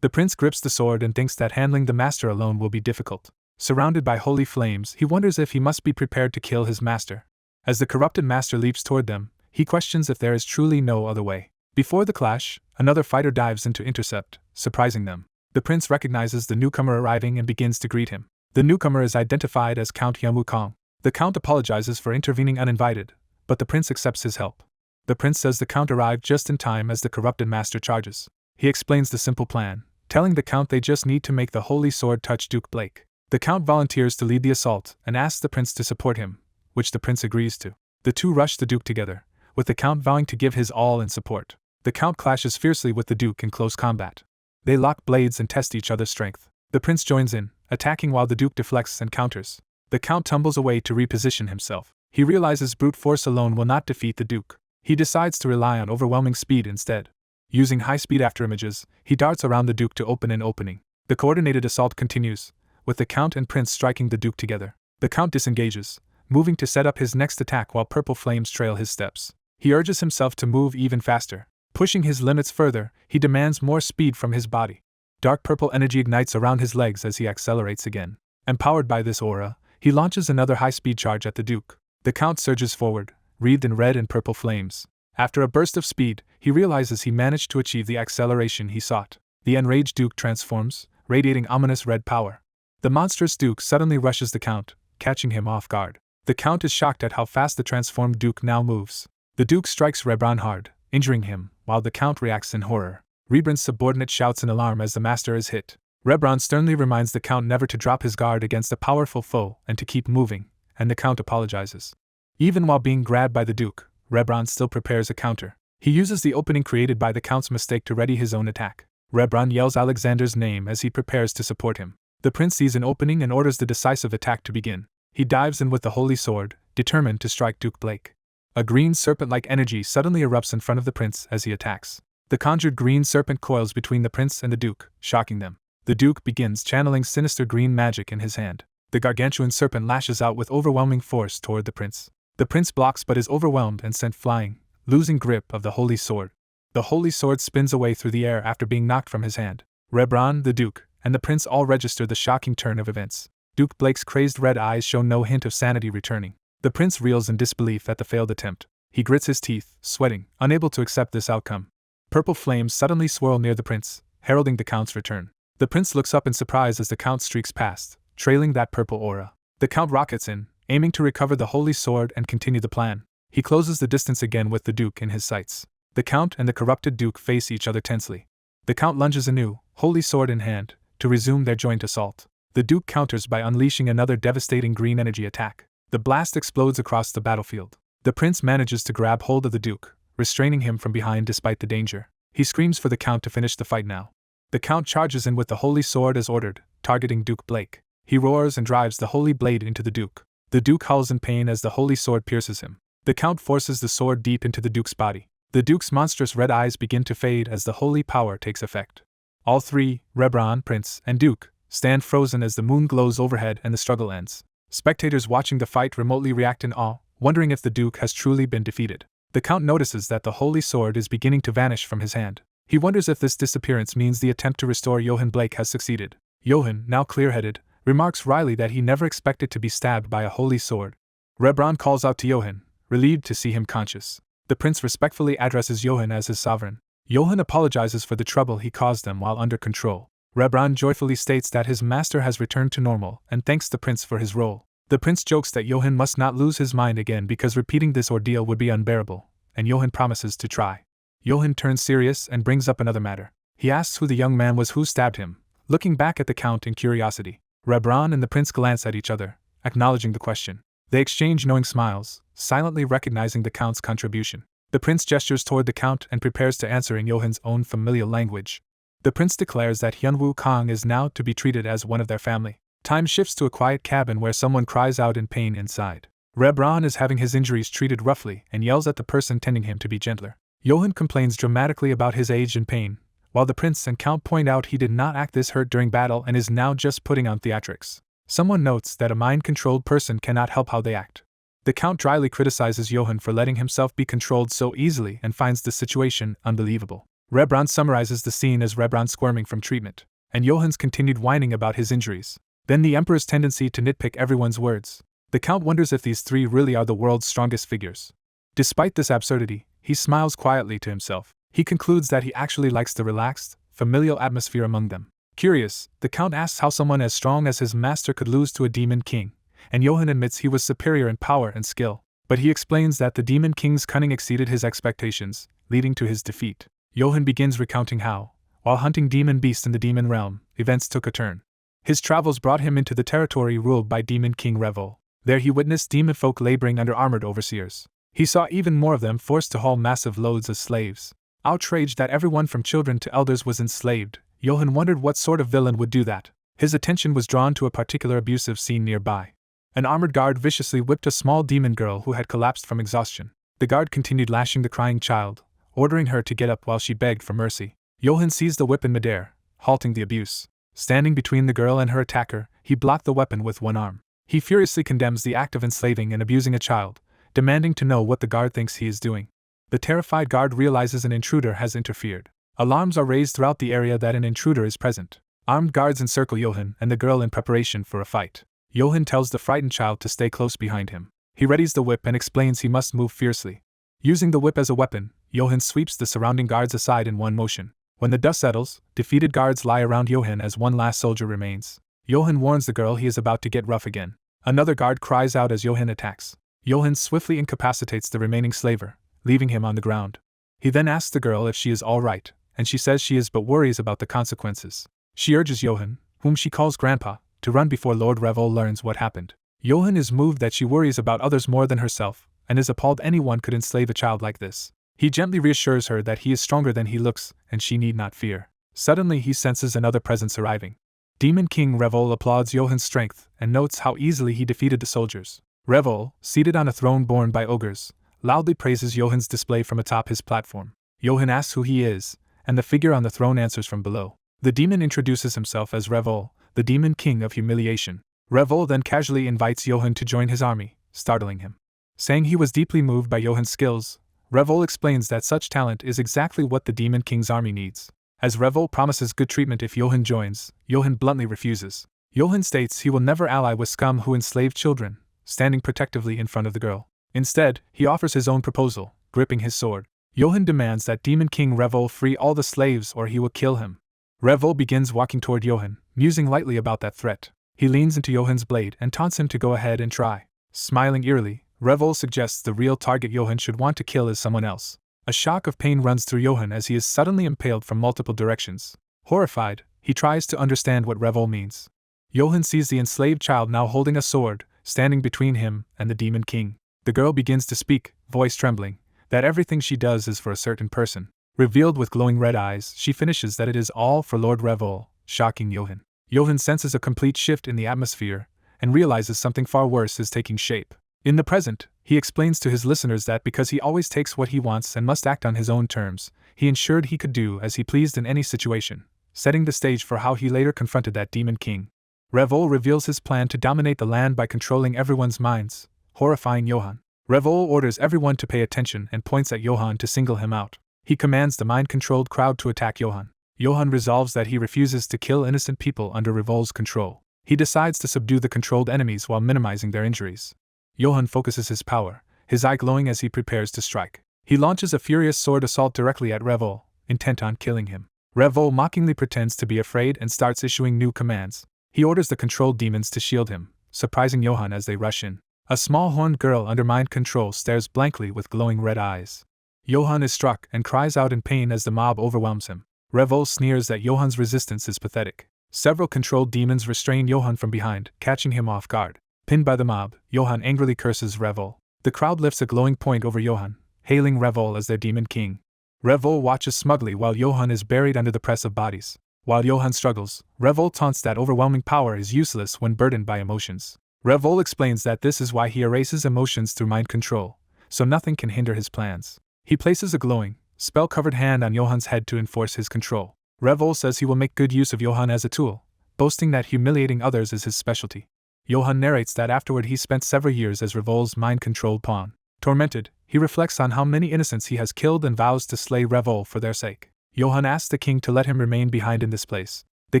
The prince grips the sword and thinks that handling the master alone will be difficult. Surrounded by holy flames, he wonders if he must be prepared to kill his master. As the corrupted master leaps toward them, he questions if there is truly no other way. Before the clash, another fighter dives in to intercept, surprising them. The prince recognizes the newcomer arriving and begins to greet him. The newcomer is identified as Count Yamukong. The count apologizes for intervening uninvited, but the prince accepts his help. The prince says the count arrived just in time as the corrupted master charges. He explains the simple plan, telling the count they just need to make the holy sword touch Duke Blake. The count volunteers to lead the assault and asks the prince to support him, which the prince agrees to. The two rush the duke together, with the count vowing to give his all in support. The count clashes fiercely with the duke in close combat. They lock blades and test each other's strength. The prince joins in, attacking while the duke deflects and counters. The count tumbles away to reposition himself. He realizes brute force alone will not defeat the duke. He decides to rely on overwhelming speed instead. Using high-speed afterimages, he darts around the duke to open an opening. The coordinated assault continues, with the count and prince striking the duke together. The count disengages, moving to set up his next attack while purple flames trail his steps. He urges himself to move even faster. Pushing his limits further, he demands more speed from his body. Dark purple energy ignites around his legs as he accelerates again. Empowered by this aura, he launches another high-speed charge at the Duke. The Count surges forward, wreathed in red and purple flames. After a burst of speed, he realizes he managed to achieve the acceleration he sought. The enraged Duke transforms, radiating ominous red power. The monstrous Duke suddenly rushes the Count, catching him off guard. The Count is shocked at how fast the transformed Duke now moves. The Duke strikes Rebron hard, injuring him, while the Count reacts in horror. Rebron's subordinate shouts in alarm as the master is hit. Rebron sternly reminds the Count never to drop his guard against a powerful foe and to keep moving, and the Count apologizes. Even while being grabbed by the Duke, Rebron still prepares a counter. He uses the opening created by the Count's mistake to ready his own attack. Rebron yells Alexander's name as he prepares to support him. The prince sees an opening and orders the decisive attack to begin. He dives in with the holy sword, determined to strike Duke Blake. A green serpent-like energy suddenly erupts in front of the prince as he attacks. The conjured green serpent coils between the prince and the Duke, shocking them. The Duke begins channeling sinister green magic in his hand. The gargantuan serpent lashes out with overwhelming force toward the prince. The prince blocks but is overwhelmed and sent flying, losing grip of the holy sword. The holy sword spins away through the air after being knocked from his hand. Rebron, the Duke, and the prince all register the shocking turn of events. Duke Blake's crazed red eyes show no hint of sanity returning. The prince reels in disbelief at the failed attempt. He grits his teeth, sweating, unable to accept this outcome. Purple flames suddenly swirl near the prince, heralding the Count's return. The prince looks up in surprise as the Count streaks past, trailing that purple aura. The Count rockets in, aiming to recover the holy sword and continue the plan. He closes the distance again with the Duke in his sights. The Count and the corrupted Duke face each other tensely. The Count lunges anew, holy sword in hand, to resume their joint assault. The Duke counters by unleashing another devastating green energy attack. The blast explodes across the battlefield. The prince manages to grab hold of the Duke, restraining him from behind despite the danger. He screams for the Count to finish the fight now. The Count charges in with the holy sword as ordered, targeting Duke Blake. He roars and drives the holy blade into the Duke. The Duke howls in pain as the holy sword pierces him. The Count forces the sword deep into the Duke's body. The Duke's monstrous red eyes begin to fade as the holy power takes effect. All three, Rebron, Prince, and Duke, stand frozen as the moon glows overhead and the struggle ends. Spectators watching the fight remotely react in awe, wondering if the Duke has truly been defeated. The Count notices that the holy sword is beginning to vanish from his hand. He wonders if this disappearance means the attempt to restore Johann Blake has succeeded. Johann, now clear-headed, remarks wryly that he never expected to be stabbed by a holy sword. Rebron calls out to Johann, relieved to see him conscious. The prince respectfully addresses Johann as his sovereign. Johann apologizes for the trouble he caused them while under control. Rebron joyfully states that his master has returned to normal and thanks the prince for his role. The prince jokes that Johann must not lose his mind again because repeating this ordeal would be unbearable, and Johann promises to try. Johann turns serious and brings up another matter. He asks who the young man was who stabbed him, looking back at the Count in curiosity. Rebron and the prince glance at each other, acknowledging the question. They exchange knowing smiles, silently recognizing the Count's contribution. The prince gestures toward the Count and prepares to answer in Johann's own familial language. The prince declares that Hyun-Woo Kang is now to be treated as one of their family. Time shifts to a quiet cabin where someone cries out in pain inside. Rebron is having his injuries treated roughly and yells at the person tending him to be gentler. Johann complains dramatically about his age and pain, while the prince and Count point out he did not act this hurt during battle and is now just putting on theatrics. Someone notes that a mind-controlled person cannot help how they act. The Count dryly criticizes Johann for letting himself be controlled so easily and finds the situation unbelievable. Rebron summarizes the scene as Rebron squirming from treatment, and Johann's continued whining about his injuries. Then the Emperor's tendency to nitpick everyone's words. The Count wonders if these three really are the world's strongest figures. Despite this absurdity, he smiles quietly to himself. He concludes that he actually likes the relaxed, familial atmosphere among them. Curious, the Count asks how someone as strong as his master could lose to a demon king, and Johann admits he was superior in power and skill. But he explains that the demon king's cunning exceeded his expectations, leading to his defeat. Johann begins recounting how, while hunting demon beasts in the demon realm, events took a turn. His travels brought him into the territory ruled by Demon King Revel. There he witnessed demon folk laboring under armored overseers. He saw even more of them forced to haul massive loads as slaves. Outraged that everyone from children to elders was enslaved, Johann wondered what sort of villain would do that. His attention was drawn to a particular abusive scene nearby. An armored guard viciously whipped a small demon girl who had collapsed from exhaustion. The guard continued lashing the crying child, ordering her to get up while she begged for mercy. Johann seized the whip in midair, halting the abuse. Standing between the girl and her attacker, he blocked the weapon with one arm. He furiously condemns the act of enslaving and abusing a child, demanding to know what the guard thinks he is doing. The terrified guard realizes an intruder has interfered. Alarms are raised throughout the area that an intruder is present. Armed guards encircle Johan and the girl in preparation for a fight. Johan tells the frightened child to stay close behind him. He readies the whip and explains he must move fiercely. Using the whip as a weapon, Johan sweeps the surrounding guards aside in one motion. When the dust settles, defeated guards lie around Johan as one last soldier remains. Johan warns the girl he is about to get rough again. Another guard cries out as Johan attacks. Johan swiftly incapacitates the remaining slaver, leaving him on the ground. He then asks the girl if she is all right, and she says she is but worries about the consequences. She urges Johan, whom she calls Grandpa, to run before Lord Revel learns what happened. Johan is moved that she worries about others more than herself, and is appalled anyone could enslave a child like this. He gently reassures her that he is stronger than he looks, and she need not fear. Suddenly he senses another presence arriving. Demon King Revel applauds Johan's strength, and notes how easily he defeated the soldiers. Revel, seated on a throne borne by ogres, loudly praises Johan's display from atop his platform. Johan asks who he is, and the figure on the throne answers from below. The demon introduces himself as Revel, the Demon King of Humiliation. Revel then casually invites Johan to join his army, startling him. Saying he was deeply moved by Johan's skills, Revel explains that such talent is exactly what the Demon King's army needs. As Revel promises good treatment if Johan joins, Johan bluntly refuses. Johan states he will never ally with scum who enslave children, standing protectively in front of the girl. Instead, he offers his own proposal, gripping his sword. Johan demands that Demon King Revel free all the slaves or he will kill him. Revel begins walking toward Johan, musing lightly about that threat. He leans into Johan's blade and taunts him to go ahead and try. Smiling eerily, Revel suggests the real target Johan should want to kill is someone else. A shock of pain runs through Johan as he is suddenly impaled from multiple directions. Horrified, he tries to understand what Revel means. Johan sees the enslaved child now holding a sword, standing between him and the Demon King. The girl begins to speak, voice trembling, that everything she does is for a certain person. Revealed with glowing red eyes, she finishes that it is all for Lord Revel, shocking Johan. Johan senses a complete shift in the atmosphere, and realizes something far worse is taking shape. In the present, he explains to his listeners that because he always takes what he wants and must act on his own terms, he ensured he could do as he pleased in any situation, setting the stage for how he later confronted that Demon King. Revel reveals his plan to dominate the land by controlling everyone's minds, horrifying Johan. Revel orders everyone to pay attention and points at Johan to single him out. He commands the mind-controlled crowd to attack Johan. Johan resolves that he refuses to kill innocent people under Revel's control. He decides to subdue the controlled enemies while minimizing their injuries. Johan focuses his power, his eye glowing as he prepares to strike. He launches a furious sword assault directly at Revel, intent on killing him. Revel mockingly pretends to be afraid and starts issuing new commands. He orders the controlled demons to shield him, surprising Johan as they rush in. A small horned girl under mind control stares blankly with glowing red eyes. Johan is struck and cries out in pain as the mob overwhelms him. Revel sneers that Johan's resistance is pathetic. Several controlled demons restrain Johan from behind, catching him off guard. Pinned by the mob, Johan angrily curses Revel. The crowd lifts a glowing point over Johan, hailing Revel as their Demon King. Revel watches smugly while Johan is buried under the press of bodies. While Johan struggles, Revel taunts that overwhelming power is useless when burdened by emotions. Revel explains that this is why he erases emotions through mind control, so nothing can hinder his plans. He places a glowing, spell-covered hand on Johan's head to enforce his control. Revel says he will make good use of Johan as a tool, boasting that humiliating others is his specialty. Johan narrates that afterward he spent several years as Revel's mind-controlled pawn. Tormented, he reflects on how many innocents he has killed and vows to slay Revel for their sake. Johan asks the king to let him remain behind in this place. The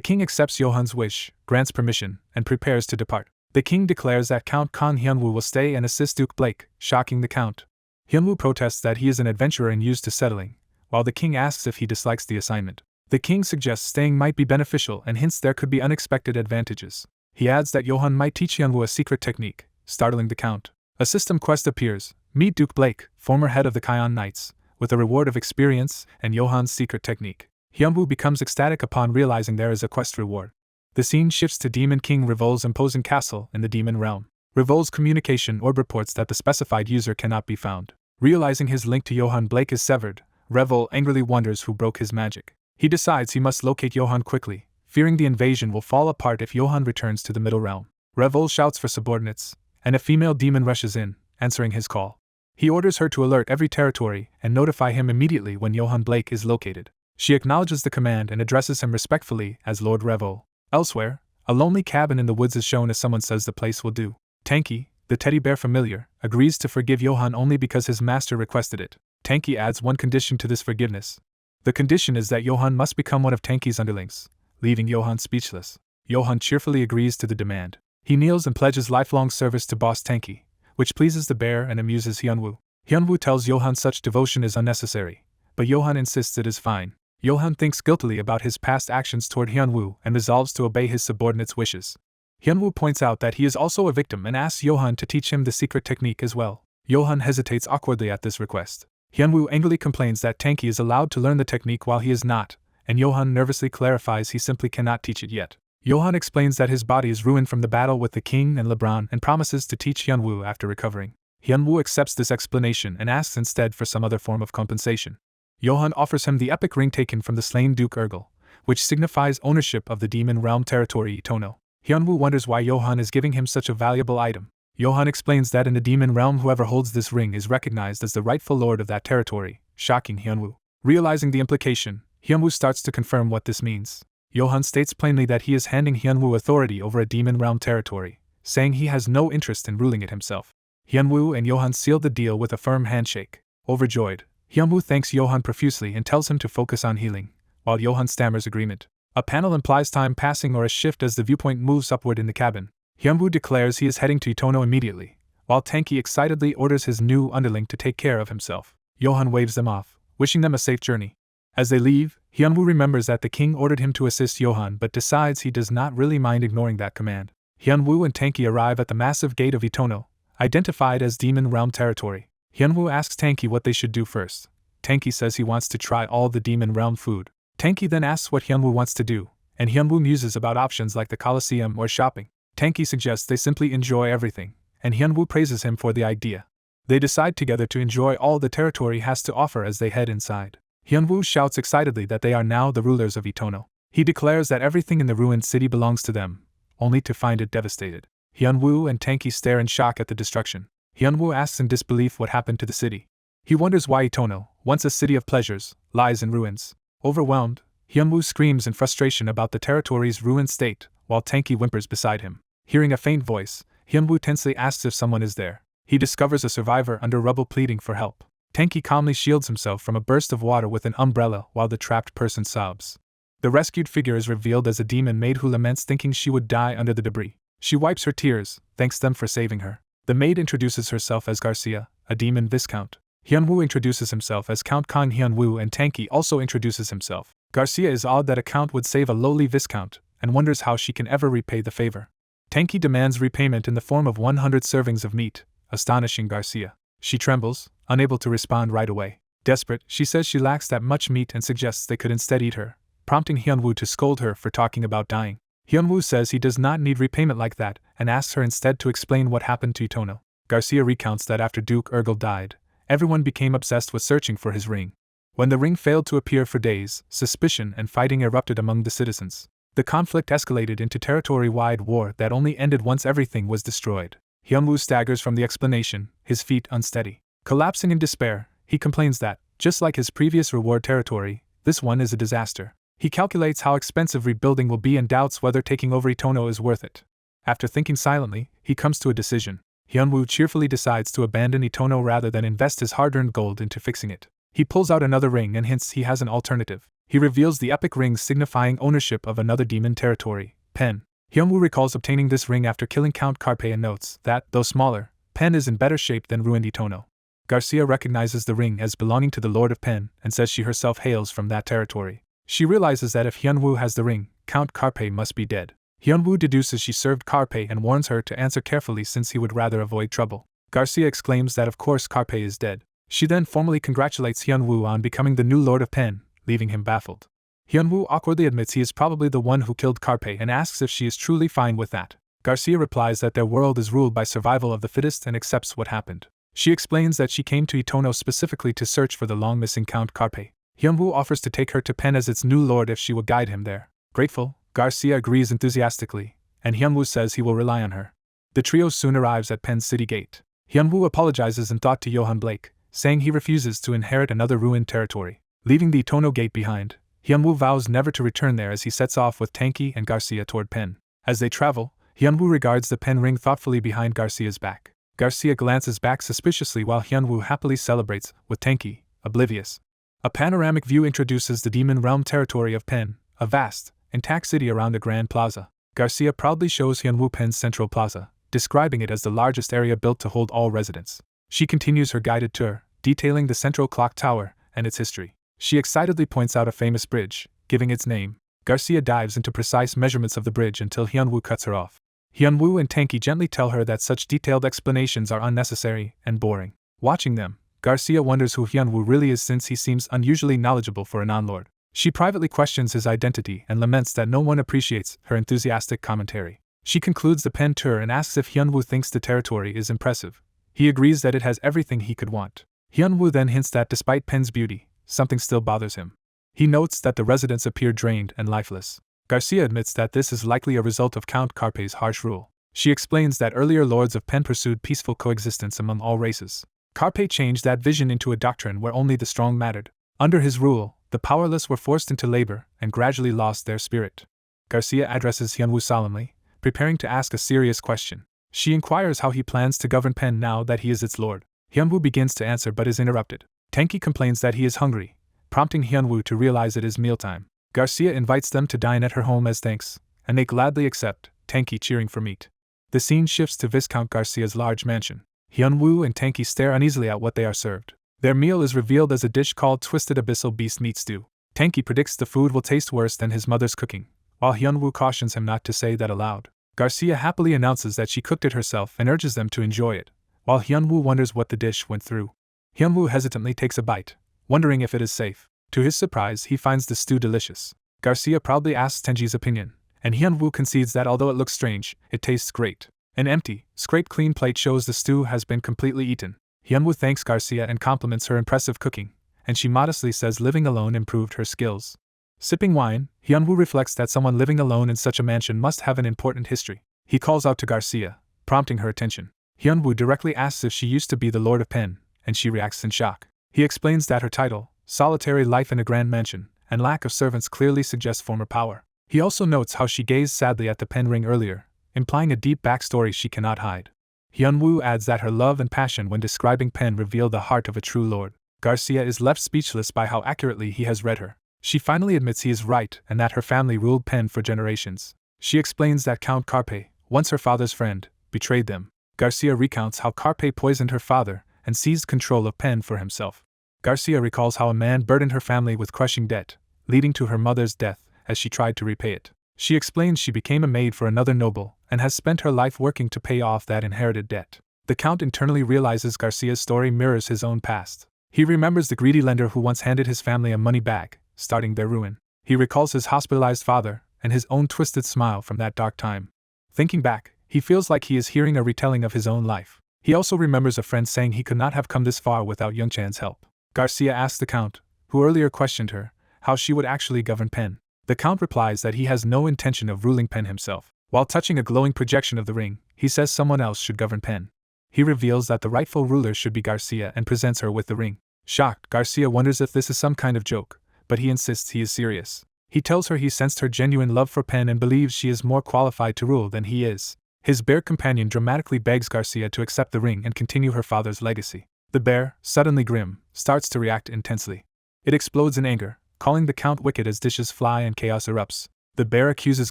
king accepts Johan's wish, grants permission, and prepares to depart. The king declares that Count Kan Hyunwoo will stay and assist Duke Blake, shocking the count. Hyunwoo protests that he is an adventurer and used to settling, while the king asks if he dislikes the assignment. The king suggests staying might be beneficial and hints there could be unexpected advantages. He adds that Johan might teach Hyunwoo a secret technique, startling the count. A system quest appears: meet Duke Blake, former head of the Kion Knights, with a reward of experience and Johan's secret technique. Hyunwoo becomes ecstatic upon realizing there is a quest reward. The scene shifts to Demon King Revel's imposing castle in the demon realm. Revel's communication orb reports that the specified user cannot be found. Realizing his link to Johan Blake is severed, Revel angrily wonders who broke his magic. He decides he must locate Johan quickly, fearing the invasion will fall apart if Johan returns to the Middle Realm. Revel shouts for subordinates, and a female demon rushes in, answering his call. He orders her to alert every territory and notify him immediately when Johan Blake is located. She acknowledges the command and addresses him respectfully as Lord Revel. Elsewhere, a lonely cabin in the woods is shown as someone says the place will do. Tanky, the teddy bear familiar, agrees to forgive Johan only because his master requested it. Tanky adds one condition to this forgiveness. The condition is that Johan must become one of Tanky's underlings, leaving Johan speechless. Johan cheerfully agrees to the demand. He kneels and pledges lifelong service to boss Tanky, which pleases the bear and amuses Hyunwoo. Hyunwoo tells Johan such devotion is unnecessary, but Johan insists it is fine. Johan thinks guiltily about his past actions toward Hyunwoo and resolves to obey his subordinate's wishes. Hyunwoo points out that he is also a victim and asks Johan to teach him the secret technique as well. Johan hesitates awkwardly at this request. Hyunwoo angrily complains that Tanky is allowed to learn the technique while he is not, and Johan nervously clarifies he simply cannot teach it yet. Johan explains that his body is ruined from the battle with the king and LeBron and promises to teach Hyunwoo after recovering. Hyunwoo accepts this explanation and asks instead for some other form of compensation. Johan offers him the epic ring taken from the slain Duke Urgel, which signifies ownership of the Demon Realm territory Itono. Hyunwoo wonders why Johan is giving him such a valuable item. Johan explains that in the Demon Realm whoever holds this ring is recognized as the rightful lord of that territory, shocking Hyunwoo. Realizing the implication, Hyunwoo starts to confirm what this means. Johan states plainly that he is handing Hyunwoo authority over a Demon Realm territory, saying he has no interest in ruling it himself. Hyunwoo and Johan seal the deal with a firm handshake. Overjoyed, Hyunwoo thanks Johan profusely and tells him to focus on healing, while Johan stammers agreement. A panel implies time passing or a shift as the viewpoint moves upward in the cabin. Hyunwoo declares he is heading to Itono immediately, while Tanky excitedly orders his new underling to take care of himself. Johan waves them off, wishing them a safe journey. As they leave, Hyunwoo remembers that the king ordered him to assist Johan but decides he does not really mind ignoring that command. Hyunwoo and Tanky arrive at the massive gate of Itono, identified as Demon Realm territory. Hyunwoo asks Tanky what they should do first. Tanky says he wants to try all the Demon Realm food. Tanky then asks what Hyunwoo wants to do, and Hyunwoo muses about options like the coliseum or shopping. Tanky suggests they simply enjoy everything, and Hyunwoo praises him for the idea. They decide together to enjoy all the territory has to offer as they head inside. Hyunwoo shouts excitedly that they are now the rulers of Itono. He declares that everything in the ruined city belongs to them, only to find it devastated. Hyunwoo and Tanky stare in shock at the destruction. Hyunwoo asks in disbelief what happened to the city. He wonders why Itono, once a city of pleasures, lies in ruins. Overwhelmed, Hyunwoo screams in frustration about the territory's ruined state, while Tanky whimpers beside him. Hearing a faint voice, Hyunwoo tensely asks if someone is there. He discovers a survivor under rubble pleading for help. Tanky calmly shields himself from a burst of water with an umbrella while the trapped person sobs. The rescued figure is revealed as a demon maid who laments thinking she would die under the debris. She wipes her tears, thanks them for saving her. The maid introduces herself as Garcia, a demon viscount. Hyunwoo introduces himself as Count Kang Hyunwoo and Tanky also introduces himself. Garcia is awed that a count would save a lowly viscount, and wonders how she can ever repay the favor. Tanky demands repayment in the form of 100 servings of meat, astonishing Garcia. She trembles, unable to respond right away. Desperate, she says she lacks that much meat and suggests they could instead eat her, prompting Hyunwoo to scold her for talking about dying. Hyunwoo says he does not need repayment like that and asks her instead to explain what happened to Itono. Garcia recounts that after Duke Urgel died, everyone became obsessed with searching for his ring. When the ring failed to appear for days, suspicion and fighting erupted among the citizens. The conflict escalated into territory-wide war that only ended once everything was destroyed. Hyunwoo staggers from the explanation, his feet unsteady. Collapsing in despair, he complains that, just like his previous reward territory, this one is a disaster. He calculates how expensive rebuilding will be and doubts whether taking over Itono is worth it. After thinking silently, he comes to a decision. Hyunwoo cheerfully decides to abandon Itono rather than invest his hard-earned gold into fixing it. He pulls out another ring and hints he has an alternative. He reveals the epic ring signifying ownership of another demon territory, Pen. Hyunwoo recalls obtaining this ring after killing Count Carpe and notes that, though smaller, Pen is in better shape than ruined Itono. Garcia recognizes the ring as belonging to the Lord of Pen and says she herself hails from that territory. She realizes that if Hyunwoo has the ring, Count Carpe must be dead. Hyunwoo deduces she served Carpe and warns her to answer carefully since he would rather avoid trouble. Garcia exclaims that of course Carpe is dead. She then formally congratulates Hyunwoo on becoming the new Lord of Pen, leaving him baffled. Hyunwoo awkwardly admits he is probably the one who killed Carpe and asks if she is truly fine with that. Garcia replies that their world is ruled by survival of the fittest and accepts what happened. She explains that she came to Itono specifically to search for the long-missing Count Carpe. Hyunwoo offers to take her to Pen as its new lord if she will guide him there. Grateful, Garcia agrees enthusiastically, and Hyunwoo says he will rely on her. The trio soon arrives at Pen's city gate. Hyunwoo apologizes in thought to Johan Blake, saying he refuses to inherit another ruined territory. Leaving the Itono gate behind, Hyunwoo vows never to return there as he sets off with Tanky and Garcia toward Pen. As they travel, Hyunwoo regards the Pen ring thoughtfully behind Garcia's back. Garcia glances back suspiciously while Hyunwoo happily celebrates with Tanky, oblivious. A panoramic view introduces the demon realm territory of Pen, a vast, intact city around a grand plaza. Garcia proudly shows Hyunwoo Pen's central plaza, describing it as the largest area built to hold all residents. She continues her guided tour, detailing the central clock tower and its history. She excitedly points out a famous bridge, giving its name. Garcia dives into precise measurements of the bridge until Hyunwoo cuts her off. Hyunwoo and Tanky gently tell her that such detailed explanations are unnecessary and boring. Watching them, Garcia wonders who Hyunwoo really is since he seems unusually knowledgeable for a non-lord. She privately questions his identity and laments that no one appreciates her enthusiastic commentary. She concludes the Pen tour and asks if Hyunwoo thinks the territory is impressive. He agrees that it has everything he could want. Hyunwoo then hints that despite Pen's beauty, something still bothers him. He notes that the residents appear drained and lifeless. Garcia admits that this is likely a result of Count Carpe's harsh rule. She explains that earlier lords of Pen pursued peaceful coexistence among all races. Carpe changed that vision into a doctrine where only the strong mattered. Under his rule, the powerless were forced into labor and gradually lost their spirit. Garcia addresses Hyunwoo solemnly, preparing to ask a serious question. She inquires how he plans to govern Pen now that he is its lord. Hyunwoo begins to answer but is interrupted. Tanky complains that he is hungry, prompting Hyunwoo to realize it is mealtime. Garcia invites them to dine at her home as thanks, and they gladly accept, Tanky cheering for meat. The scene shifts to Viscount Garcia's large mansion. Hyunwoo and Tanky stare uneasily at what they are served. Their meal is revealed as a dish called Twisted Abyssal Beast Meat Stew. Tanky predicts the food will taste worse than his mother's cooking, while Hyunwoo cautions him not to say that aloud. Garcia happily announces that she cooked it herself and urges them to enjoy it, while Hyunwoo wonders what the dish went through. Hyunwoo hesitantly takes a bite, wondering if it is safe. To his surprise, he finds the stew delicious. Garcia proudly asks Tenji's opinion, and Hyunwoo concedes that although it looks strange, it tastes great. An empty, scraped-clean plate shows the stew has been completely eaten. Hyunwoo thanks Garcia and compliments her impressive cooking, and she modestly says living alone improved her skills. Sipping wine, Hyunwoo reflects that someone living alone in such a mansion must have an important history. He calls out to Garcia, prompting her attention. Hyunwoo directly asks if she used to be the Lord of Pen, and she reacts in shock. He explains that her title, solitary life in a grand mansion, and lack of servants clearly suggest former power. He also notes how she gazed sadly at the pen ring earlier, implying a deep backstory she cannot hide. Hyunwoo adds that her love and passion when describing Pen reveal the heart of a true lord. Garcia is left speechless by how accurately he has read her. She finally admits he is right and that her family ruled Pen for generations. She explains that Count Carpe, once her father's friend, betrayed them. Garcia recounts how Carpe poisoned her father and seized control of Pen for himself. Garcia recalls how a man burdened her family with crushing debt, leading to her mother's death as she tried to repay it. She explains she became a maid for another noble and has spent her life working to pay off that inherited debt. The Count internally realizes Garcia's story mirrors his own past. He remembers the greedy lender who once handed his family a money bag, starting their ruin. He recalls his hospitalized father and his own twisted smile from that dark time. Thinking back, he feels like he is hearing a retelling of his own life. He also remembers a friend saying he could not have come this far without Youngchan's help. Garcia asks the Count, who earlier questioned her, how she would actually govern Pen. The Count replies that he has no intention of ruling Pen himself. While touching a glowing projection of the ring, he says someone else should govern Pen. He reveals that the rightful ruler should be Garcia and presents her with the ring. Shocked, Garcia wonders if this is some kind of joke, but he insists he is serious. He tells her he sensed her genuine love for Pen and believes she is more qualified to rule than he is. His bear companion dramatically begs Garcia to accept the ring and continue her father's legacy. The bear, suddenly grim, starts to react intensely. It explodes in anger, calling the Count wicked as dishes fly and chaos erupts. The bear accuses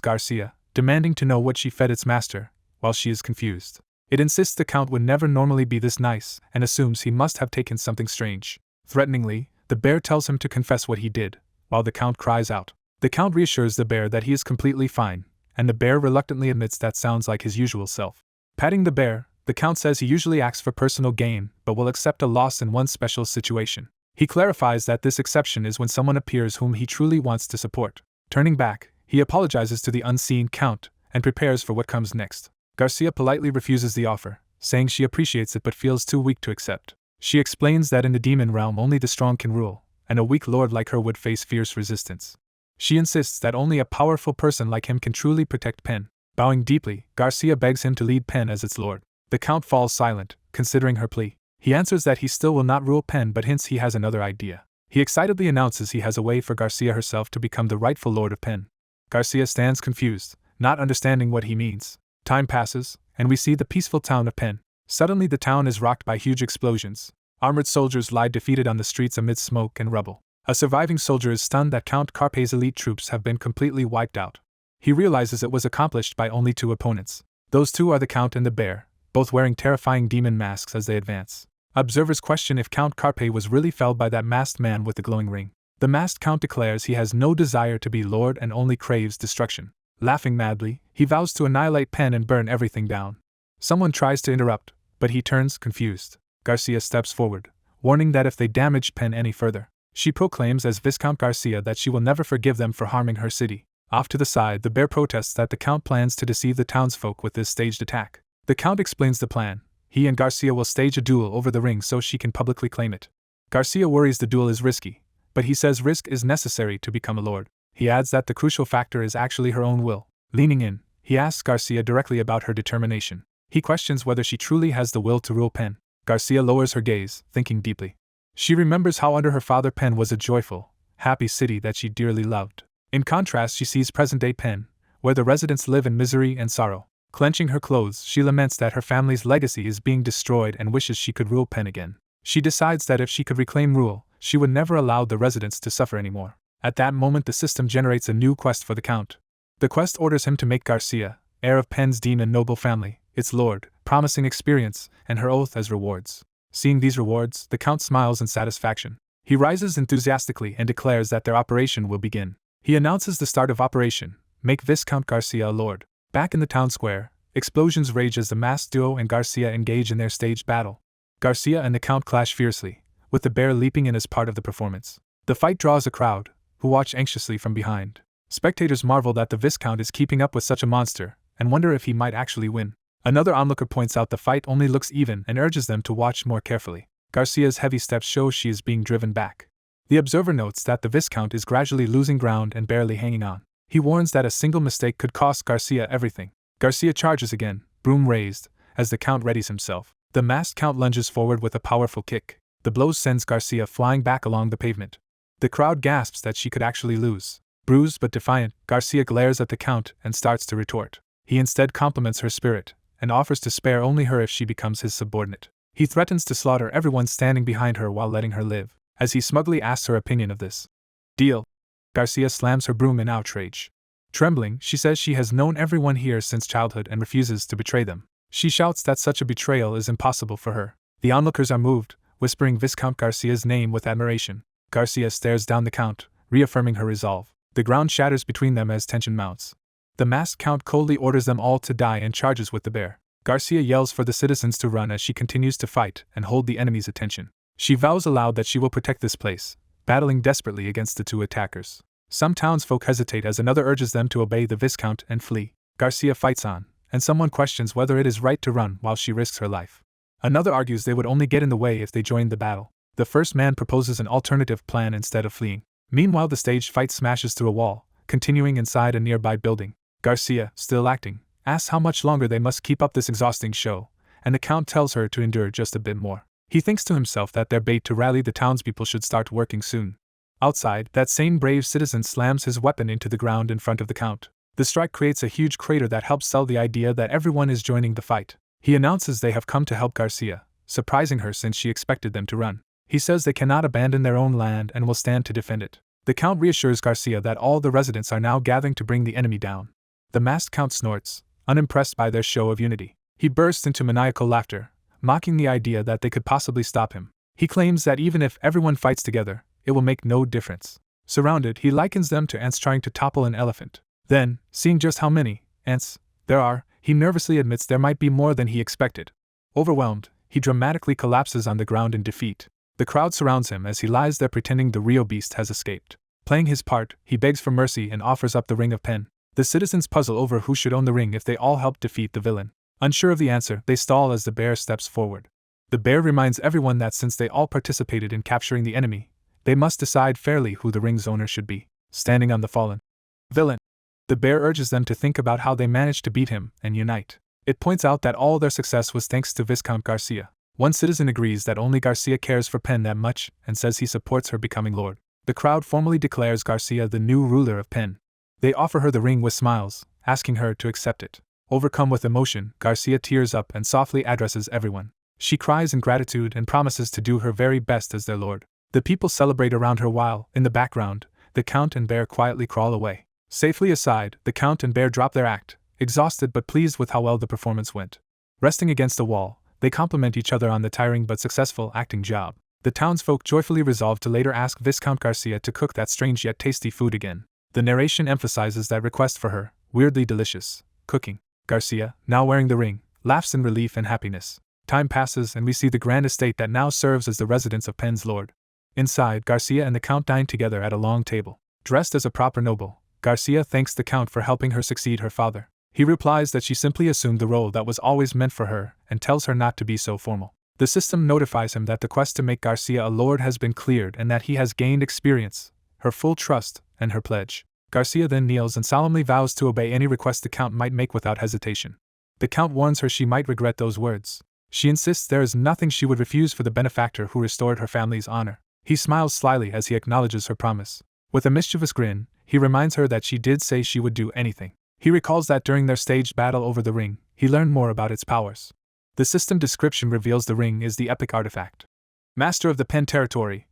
Garcia, demanding to know what she fed its master, while she is confused. It insists the Count would never normally be this nice and assumes he must have taken something strange. Threateningly, the bear tells him to confess what he did, while the Count cries out. The Count reassures the bear that he is completely fine, and the bear reluctantly admits that sounds like his usual self. Patting the bear, the Count says he usually acts for personal gain but will accept a loss in one special situation. He clarifies that this exception is when someone appears whom he truly wants to support. Turning back, he apologizes to the unseen Count and prepares for what comes next. Garcia politely refuses the offer, saying she appreciates it but feels too weak to accept. She explains that in the demon realm only the strong can rule, and a weak lord like her would face fierce resistance. She insists that only a powerful person like him can truly protect Pen. Bowing deeply, Garcia begs him to lead Pen as its lord. The Count falls silent, considering her plea. He answers that he still will not rule Pen but hints he has another idea. He excitedly announces he has a way for Garcia herself to become the rightful lord of Pen. Garcia stands confused, not understanding what he means. Time passes, and we see the peaceful town of Pen. Suddenly the town is rocked by huge explosions. Armored soldiers lie defeated on the streets amid smoke and rubble. A surviving soldier is stunned that Count Carpe's elite troops have been completely wiped out. He realizes it was accomplished by only 2 opponents. Those 2 are the Count and the Bear, both wearing terrifying demon masks as they advance. Observers question if Count Carpe was really felled by that masked man with the glowing ring. The masked Count declares he has no desire to be Lord and only craves destruction. Laughing madly, he vows to annihilate Pen and burn everything down. Someone tries to interrupt, but he turns confused. Garcia steps forward, warning that if they damage Pen any further, she proclaims as Viscount Garcia that she will never forgive them for harming her city. Off to the side, the Bear protests that the Count plans to deceive the townsfolk with this staged attack. The Count explains the plan. He and Garcia will stage a duel over the ring so she can publicly claim it. Garcia worries the duel is risky, but he says risk is necessary to become a lord. He adds that the crucial factor is actually her own will. Leaning in, he asks Garcia directly about her determination. He questions whether she truly has the will to rule Pen. Garcia lowers her gaze, thinking deeply. She remembers how under her father Pen was a joyful, happy city that she dearly loved. In contrast, she sees present-day Pen, where the residents live in misery and sorrow. Clenching her clothes, she laments that her family's legacy is being destroyed and wishes she could rule Pen again. She decides that if she could reclaim rule, she would never allow the residents to suffer anymore. At that moment, the system generates a new quest for the Count. The quest orders him to make Garcia, heir of Pen's demon noble family, its lord, promising experience and her oath as rewards. Seeing these rewards, the Count smiles in satisfaction. He rises enthusiastically and declares that their operation will begin. He announces the start of operation, make Viscount Garcia a lord. Back in the town square, explosions rage as the masked duo and Garcia engage in their staged battle. Garcia and the Count clash fiercely, with the Bear leaping in as part of the performance. The fight draws a crowd, who watch anxiously from behind. Spectators marvel that the Viscount is keeping up with such a monster, and wonder if he might actually win. Another onlooker points out the fight only looks even and urges them to watch more carefully. Garcia's heavy steps show she is being driven back. The observer notes that the Viscount is gradually losing ground and barely hanging on. He warns that a single mistake could cost Garcia everything. Garcia charges again, broom raised, as the Count readies himself. The masked Count lunges forward with a powerful kick. The blow sends Garcia flying back along the pavement. The crowd gasps that she could actually lose. Bruised but defiant, Garcia glares at the Count and starts to retort. He instead compliments her spirit, and offers to spare only her if she becomes his subordinate. He threatens to slaughter everyone standing behind her while letting her live, as he smugly asks her opinion of this. Deal. Garcia slams her broom in outrage. Trembling, she says she has known everyone here since childhood and refuses to betray them. She shouts that such a betrayal is impossible for her. The onlookers are moved, whispering Viscount Garcia's name with admiration. Garcia stares down the Count, reaffirming her resolve. The ground shatters between them as tension mounts. The masked Count coldly orders them all to die and charges with the Bear. Garcia yells for the citizens to run as she continues to fight and hold the enemy's attention. She vows aloud that she will protect this place, battling desperately against the 2 attackers. Some townsfolk hesitate as another urges them to obey the Viscount and flee. Garcia fights on, and someone questions whether it is right to run while she risks her life. Another argues they would only get in the way if they joined the battle. The first man proposes an alternative plan instead of fleeing. Meanwhile, the staged fight smashes through a wall, continuing inside a nearby building. Garcia, still acting, asks how much longer they must keep up this exhausting show, and the Count tells her to endure just a bit more. He thinks to himself that their bait to rally the townspeople should start working soon. Outside, that same brave citizen slams his weapon into the ground in front of the Count. The strike creates a huge crater that helps sell the idea that everyone is joining the fight. He announces they have come to help Garcia, surprising her since she expected them to run. He says they cannot abandon their own land and will stand to defend it. The Count reassures Garcia that all the residents are now gathering to bring the enemy down. The masked Count snorts, unimpressed by their show of unity. He bursts into maniacal laughter, mocking the idea that they could possibly stop him. He claims that even if everyone fights together, it will make no difference. Surrounded, he likens them to ants trying to topple an elephant. Then, seeing just how many ants there are, he nervously admits there might be more than he expected. Overwhelmed, he dramatically collapses on the ground in defeat. The crowd surrounds him as he lies there pretending the real beast has escaped. Playing his part, he begs for mercy and offers up the ring of Pen. The citizens puzzle over who should own the ring if they all help defeat the villain. Unsure of the answer, they stall as the Bear steps forward. The Bear reminds everyone that since they all participated in capturing the enemy, they must decide fairly who the ring's owner should be. Standing on the fallen villain, the Bear urges them to think about how they managed to beat him and unite. It points out that all their success was thanks to Viscount Garcia. One citizen agrees that only Garcia cares for Pen that much and says he supports her becoming lord. The crowd formally declares Garcia the new ruler of Pen. They offer her the ring with smiles, asking her to accept it. Overcome with emotion, Garcia tears up and softly addresses everyone. She cries in gratitude and promises to do her very best as their lord. The people celebrate around her while, in the background, the Count and Bear quietly crawl away. Safely aside, the Count and Bear drop their act, exhausted but pleased with how well the performance went. Resting against a wall, they compliment each other on the tiring but successful acting job. The townsfolk joyfully resolve to later ask Viscount Garcia to cook that strange yet tasty food again. The narration emphasizes that request for her, weirdly delicious, cooking. Garcia, now wearing the ring, laughs in relief and happiness. Time passes and we see the grand estate that now serves as the residence of Penn's lord. Inside, Garcia and the Count dine together at a long table. Dressed as a proper noble, Garcia thanks the Count for helping her succeed her father. He replies that she simply assumed the role that was always meant for her and tells her not to be so formal. The system notifies him that the quest to make Garcia a lord has been cleared and that he has gained experience, her full trust, and her pledge. Garcia then kneels and solemnly vows to obey any request the Count might make without hesitation. The Count warns her she might regret those words. She insists there is nothing she would refuse for the benefactor who restored her family's honor. He smiles slyly as he acknowledges her promise. With a mischievous grin, he reminds her that she did say she would do anything. He recalls that during their staged battle over the ring, he learned more about its powers. The system description reveals the ring is the epic artifact. Master of the Pen territory.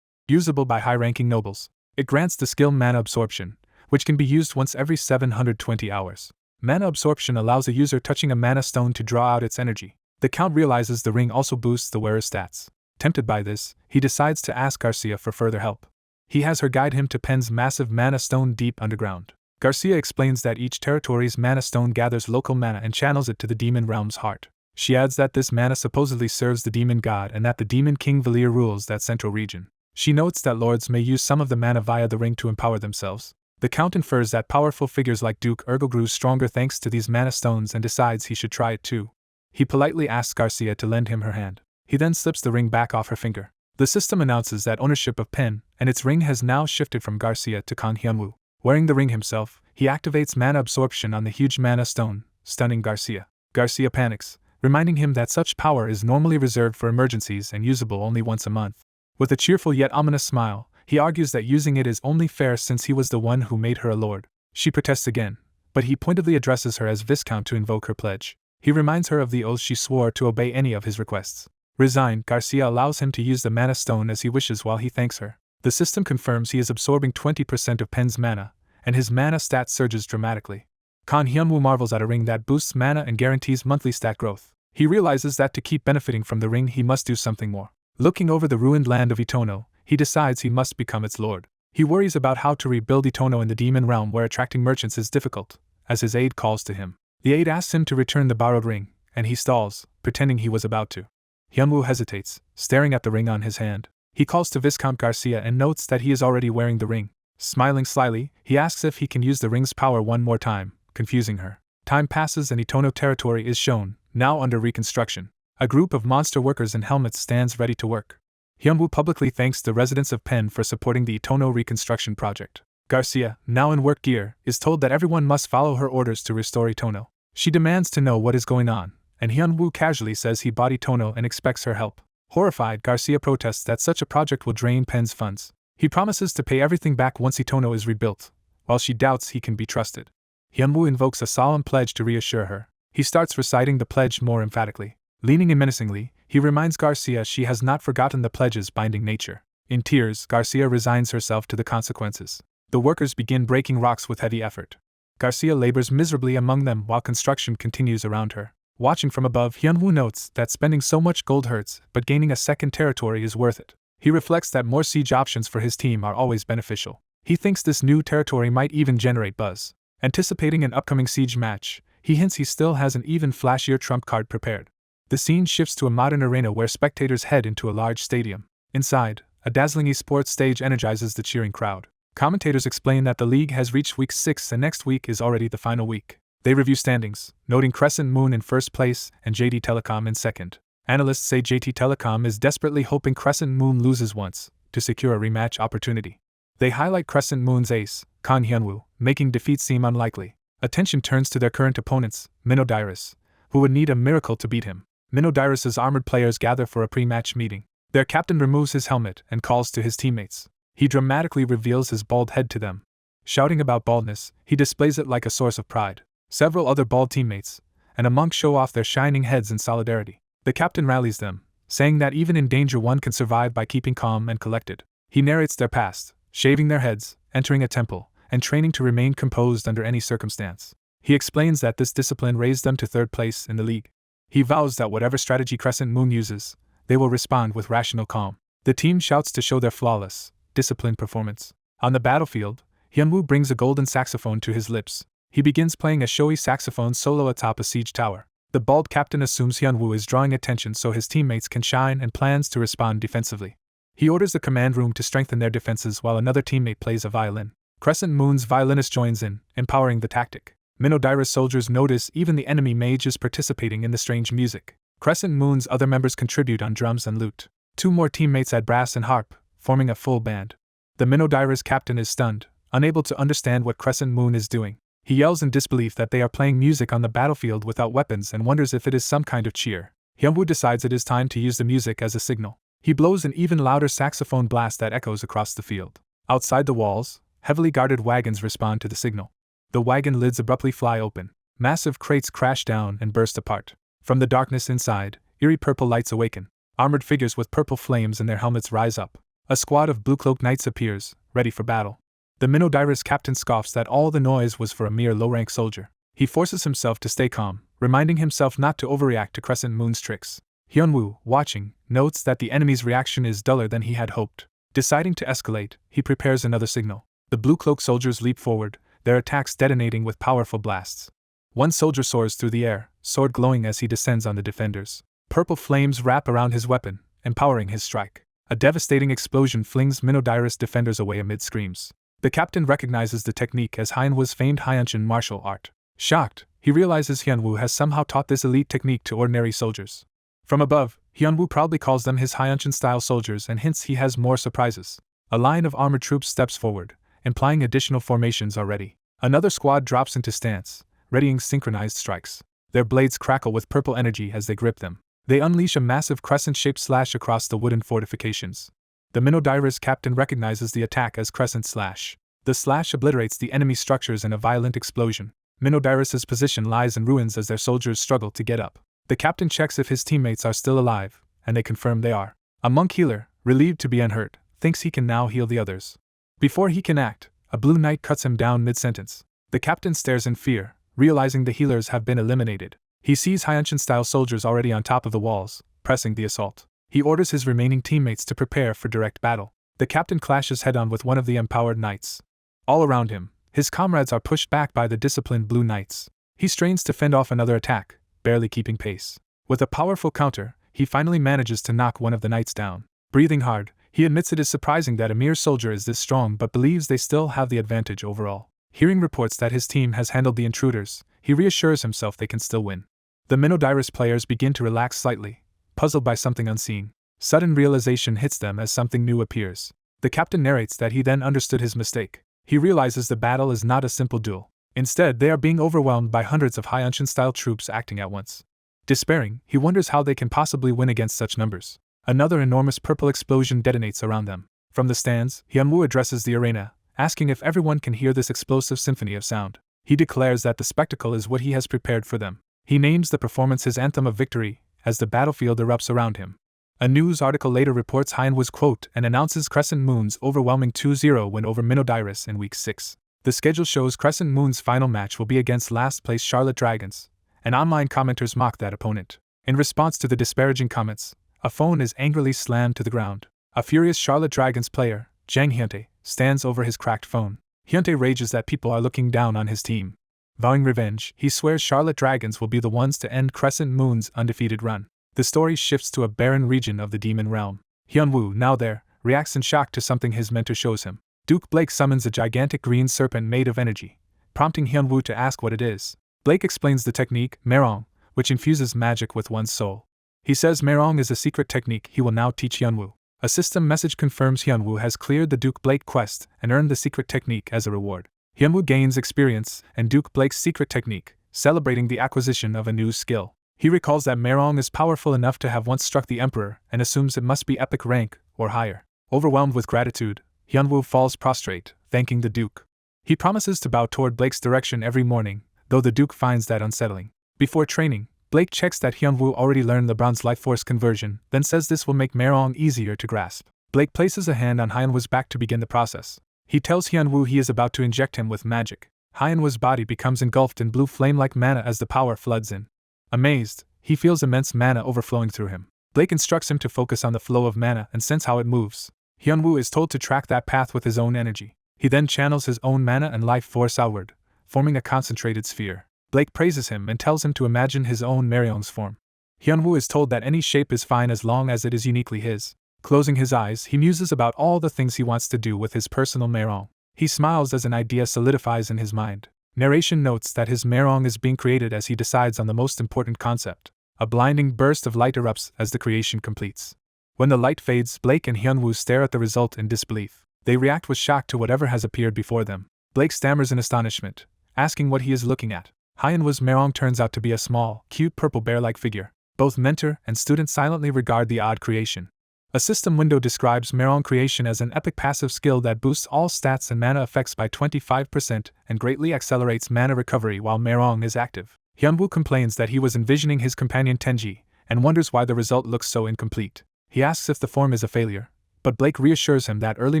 Usable by high-ranking nobles. It grants the skill Mana Absorption, which can be used once every 720 hours. Mana Absorption allows a user touching a mana stone to draw out its energy. The Count realizes the ring also boosts the wearer's stats. Tempted by this, he decides to ask Garcia for further help. He has her guide him to Penn's massive mana stone deep underground. Garcia explains that each territory's mana stone gathers local mana and channels it to the demon realm's heart. She adds that this mana supposedly serves the demon god and that the demon king Valir rules that central region. She notes that lords may use some of the mana via the ring to empower themselves. The Count infers that powerful figures like Duke Urgel grew stronger thanks to these mana stones and decides he should try it too. He politely asks Garcia to lend him her hand. He then slips the ring back off her finger. The system announces that ownership of Pen and its ring has now shifted from Garcia to Kan Hyunwoo. Wearing the ring himself, he activates mana absorption on the huge mana stone, stunning Garcia. Garcia panics, reminding him that such power is normally reserved for emergencies and usable only once a month. With a cheerful yet ominous smile, he argues that using it is only fair since he was the one who made her a lord. She protests again, but he pointedly addresses her as Viscount to invoke her pledge. He reminds her of the oath she swore to obey any of his requests. Resigned, Garcia allows him to use the mana stone as he wishes while he thanks her. The system confirms he is absorbing 20% of Pen's mana, and his mana stat surges dramatically. Kan Hyunwoo marvels at a ring that boosts mana and guarantees monthly stat growth. He realizes that to keep benefiting from the ring he must do something more. Looking over the ruined land of Itono, he decides he must become its lord. He worries about how to rebuild Itono in the demon realm where attracting merchants is difficult, as his aide calls to him. The aide asks him to return the borrowed ring, and he stalls, pretending he was about to. Hyunwoo hesitates, staring at the ring on his hand. He calls to Viscount Garcia and notes that he is already wearing the ring. Smiling slyly, he asks if he can use the ring's power one more time, confusing her. Time passes and Itono territory is shown, now under reconstruction. A group of monster workers in helmets stands ready to work. Hyunwoo publicly thanks the residents of Pen for supporting the Itono reconstruction project. Garcia, now in work gear, is told that everyone must follow her orders to restore Itono. She demands to know what is going on, and Hyunwoo casually says he bought Itono and expects her help. Horrified, Garcia protests that such a project will drain Pen's funds. He promises to pay everything back once Itono is rebuilt, while she doubts he can be trusted. Hyunwoo invokes a solemn pledge to reassure her. He starts reciting the pledge more emphatically. Leaning in menacingly, he reminds Garcia she has not forgotten the pledge's binding nature. In tears, Garcia resigns herself to the consequences. The workers begin breaking rocks with heavy effort. Garcia labors miserably among them while construction continues around her. Watching from above, Hyunwoo notes that spending so much gold hurts, but gaining a second territory is worth it. He reflects that more siege options for his team are always beneficial. He thinks this new territory might even generate buzz. Anticipating an upcoming siege match, he hints he still has an even flashier trump card prepared. The scene shifts to a modern arena where spectators head into a large stadium. Inside, a dazzling esports stage energizes the cheering crowd. Commentators explain that the league has reached week 6 and next week is already the final week. They review standings, noting Crescent Moon in first place and JD Telecom in second. Analysts say JT Telecom is desperately hoping Crescent Moon loses once, to secure a rematch opportunity. They highlight Crescent Moon's ace, Kan Hyunwoo, making defeat seem unlikely. Attention turns to their current opponents, Minodiris, who would need a miracle to beat him. Minodiris' armored players gather for a pre-match meeting. Their captain removes his helmet and calls to his teammates. He dramatically reveals his bald head to them. Shouting about baldness, he displays it like a source of pride. Several other bald teammates and a monk show off their shining heads in solidarity. The captain rallies them, saying that even in danger one can survive by keeping calm and collected. He narrates their past, shaving their heads, entering a temple, and training to remain composed under any circumstance. He explains that this discipline raised them to third place in the league. He vows that whatever strategy Crescent Moon uses, they will respond with rational calm. The team shouts to show their flawless, disciplined performance. On the battlefield, Hyunwoo brings a golden saxophone to his lips. He begins playing a showy saxophone solo atop a siege tower. The bald captain assumes Hyunwoo is drawing attention so his teammates can shine and plans to respond defensively. He orders the command room to strengthen their defenses while another teammate plays a violin. Crescent Moon's violinist joins in, empowering the tactic. Minodira's soldiers notice even the enemy mage is participating in the strange music. Crescent Moon's other members contribute on drums and lute. 2 more teammates add brass and harp, forming a full band. The Minodira's captain is stunned, unable to understand what Crescent Moon is doing. He yells in disbelief that they are playing music on the battlefield without weapons and wonders if it is some kind of cheer. Hyunwoo decides it is time to use the music as a signal. He blows an even louder saxophone blast that echoes across the field. Outside the walls, heavily guarded wagons respond to the signal. The wagon lids abruptly fly open. Massive crates crash down and burst apart. From the darkness inside, eerie purple lights awaken. Armored figures with purple flames in their helmets rise up. A squad of blue-cloaked knights appears, ready for battle. The Minodira's captain scoffs that all the noise was for a mere low-rank soldier. He forces himself to stay calm, reminding himself not to overreact to Crescent Moon's tricks. Hyunwoo, watching, notes that the enemy's reaction is duller than he had hoped. Deciding to escalate, he prepares another signal. The blue-cloaked soldiers leap forward, their attacks detonating with powerful blasts. One soldier soars through the air, sword glowing as he descends on the defenders. Purple flames wrap around his weapon, empowering his strike. A devastating explosion flings Minodira's defenders away amid screams. The captain recognizes the technique as Hyunwoo's famed Hyeonchan martial art. Shocked, he realizes Hyunwoo has somehow taught this elite technique to ordinary soldiers. From above, Hyunwoo proudly calls them his Hyeonchan-style soldiers and hints he has more surprises. A line of armored troops steps forward, implying additional formations are ready. Another squad drops into stance, readying synchronized strikes. Their blades crackle with purple energy as they grip them. They unleash a massive crescent-shaped slash across the wooden fortifications. The Minodira's captain recognizes the attack as Crescent Slash. The slash obliterates the enemy structures in a violent explosion. Minodira's position lies in ruins as their soldiers struggle to get up. The captain checks if his teammates are still alive, and they confirm they are. A monk healer, relieved to be unhurt, thinks he can now heal the others. Before he can act, a blue knight cuts him down mid-sentence. The captain stares in fear, realizing the healers have been eliminated. He sees Hyeonchan-style soldiers already on top of the walls, pressing the assault. He orders his remaining teammates to prepare for direct battle. The captain clashes head-on with one of the empowered knights. All around him, his comrades are pushed back by the disciplined blue knights. He strains to fend off another attack, barely keeping pace. With a powerful counter, he finally manages to knock one of the knights down. Breathing hard, he admits it is surprising that a mere soldier is this strong but believes they still have the advantage overall. Hearing reports that his team has handled the intruders, he reassures himself they can still win. The Minodira's players begin to relax slightly, puzzled by something unseen. Sudden realization hits them as something new appears. The captain narrates that he then understood his mistake. He realizes the battle is not a simple duel. Instead, they are being overwhelmed by hundreds of Hyeonchan-style troops acting at once. Despairing, he wonders how they can possibly win against such numbers. Another enormous purple explosion detonates around them. From the stands, Hyunwoo addresses the arena, asking if everyone can hear this explosive symphony of sound. He declares that the spectacle is what he has prepared for them. He names the performance his anthem of victory, as the battlefield erupts around him. A news article later reports Hyunwoo's quote and announces Crescent Moon's overwhelming 2-0 win over Minodira's in Week 6. The schedule shows Crescent Moon's final match will be against last-place Charlotte Dragons, and online commenters mock that opponent. In response to the disparaging comments, a phone is angrily slammed to the ground. A furious Charlotte Dragons player, Jang Hyuntae, stands over his cracked phone. Hyuntae rages that people are looking down on his team. Vowing revenge, he swears Charlotte Dragons will be the ones to end Crescent Moon's undefeated run. The story shifts to a barren region of the demon realm. Hyunwoo, now there, reacts in shock to something his mentor shows him. Duke Blake summons a gigantic green serpent made of energy, prompting Hyunwoo to ask what it is. Blake explains the technique, Merong, which infuses magic with one's soul. He says Merong is a secret technique he will now teach Hyunwoo. A system message confirms Hyunwoo has cleared the Duke Blake quest and earned the secret technique as a reward. Hyunwoo gains experience and Duke Blake's secret technique, celebrating the acquisition of a new skill. He recalls that Merong is powerful enough to have once struck the Emperor and assumes it must be epic rank or higher. Overwhelmed with gratitude, Hyunwoo falls prostrate, thanking the Duke. He promises to bow toward Blake's direction every morning, though the Duke finds that unsettling. Before training, Blake checks that Hyunwoo already learned LeBron's life force conversion, then says this will make Merong easier to grasp. Blake places a hand on Hyunwoo's back to begin the process. He tells Hyunwoo he is about to inject him with magic. Hyunwoo's body becomes engulfed in blue flame-like mana as the power floods in. Amazed, he feels immense mana overflowing through him. Blake instructs him to focus on the flow of mana and sense how it moves. Hyunwoo is told to track that path with his own energy. He then channels his own mana and life force outward, forming a concentrated sphere. Blake praises him and tells him to imagine his own Meryong's form. Hyunwoo is told that any shape is fine as long as it is uniquely his. Closing his eyes, he muses about all the things he wants to do with his personal Merong. He smiles as an idea solidifies in his mind. Narration notes that his Merong is being created as he decides on the most important concept. A blinding burst of light erupts as the creation completes. When the light fades, Blake and Hyunwoo stare at the result in disbelief. They react with shock to whatever has appeared before them. Blake stammers in astonishment, asking what he is looking at. Hyunwoo's Merong turns out to be a small, cute purple bear-like figure. Both mentor and student silently regard the odd creation. A system window describes Merong creation as an epic passive skill that boosts all stats and mana effects by 25% and greatly accelerates mana recovery while Merong is active. Hyunwoo complains that he was envisioning his companion Tenji, and wonders why the result looks so incomplete. He asks if the form is a failure, but Blake reassures him that early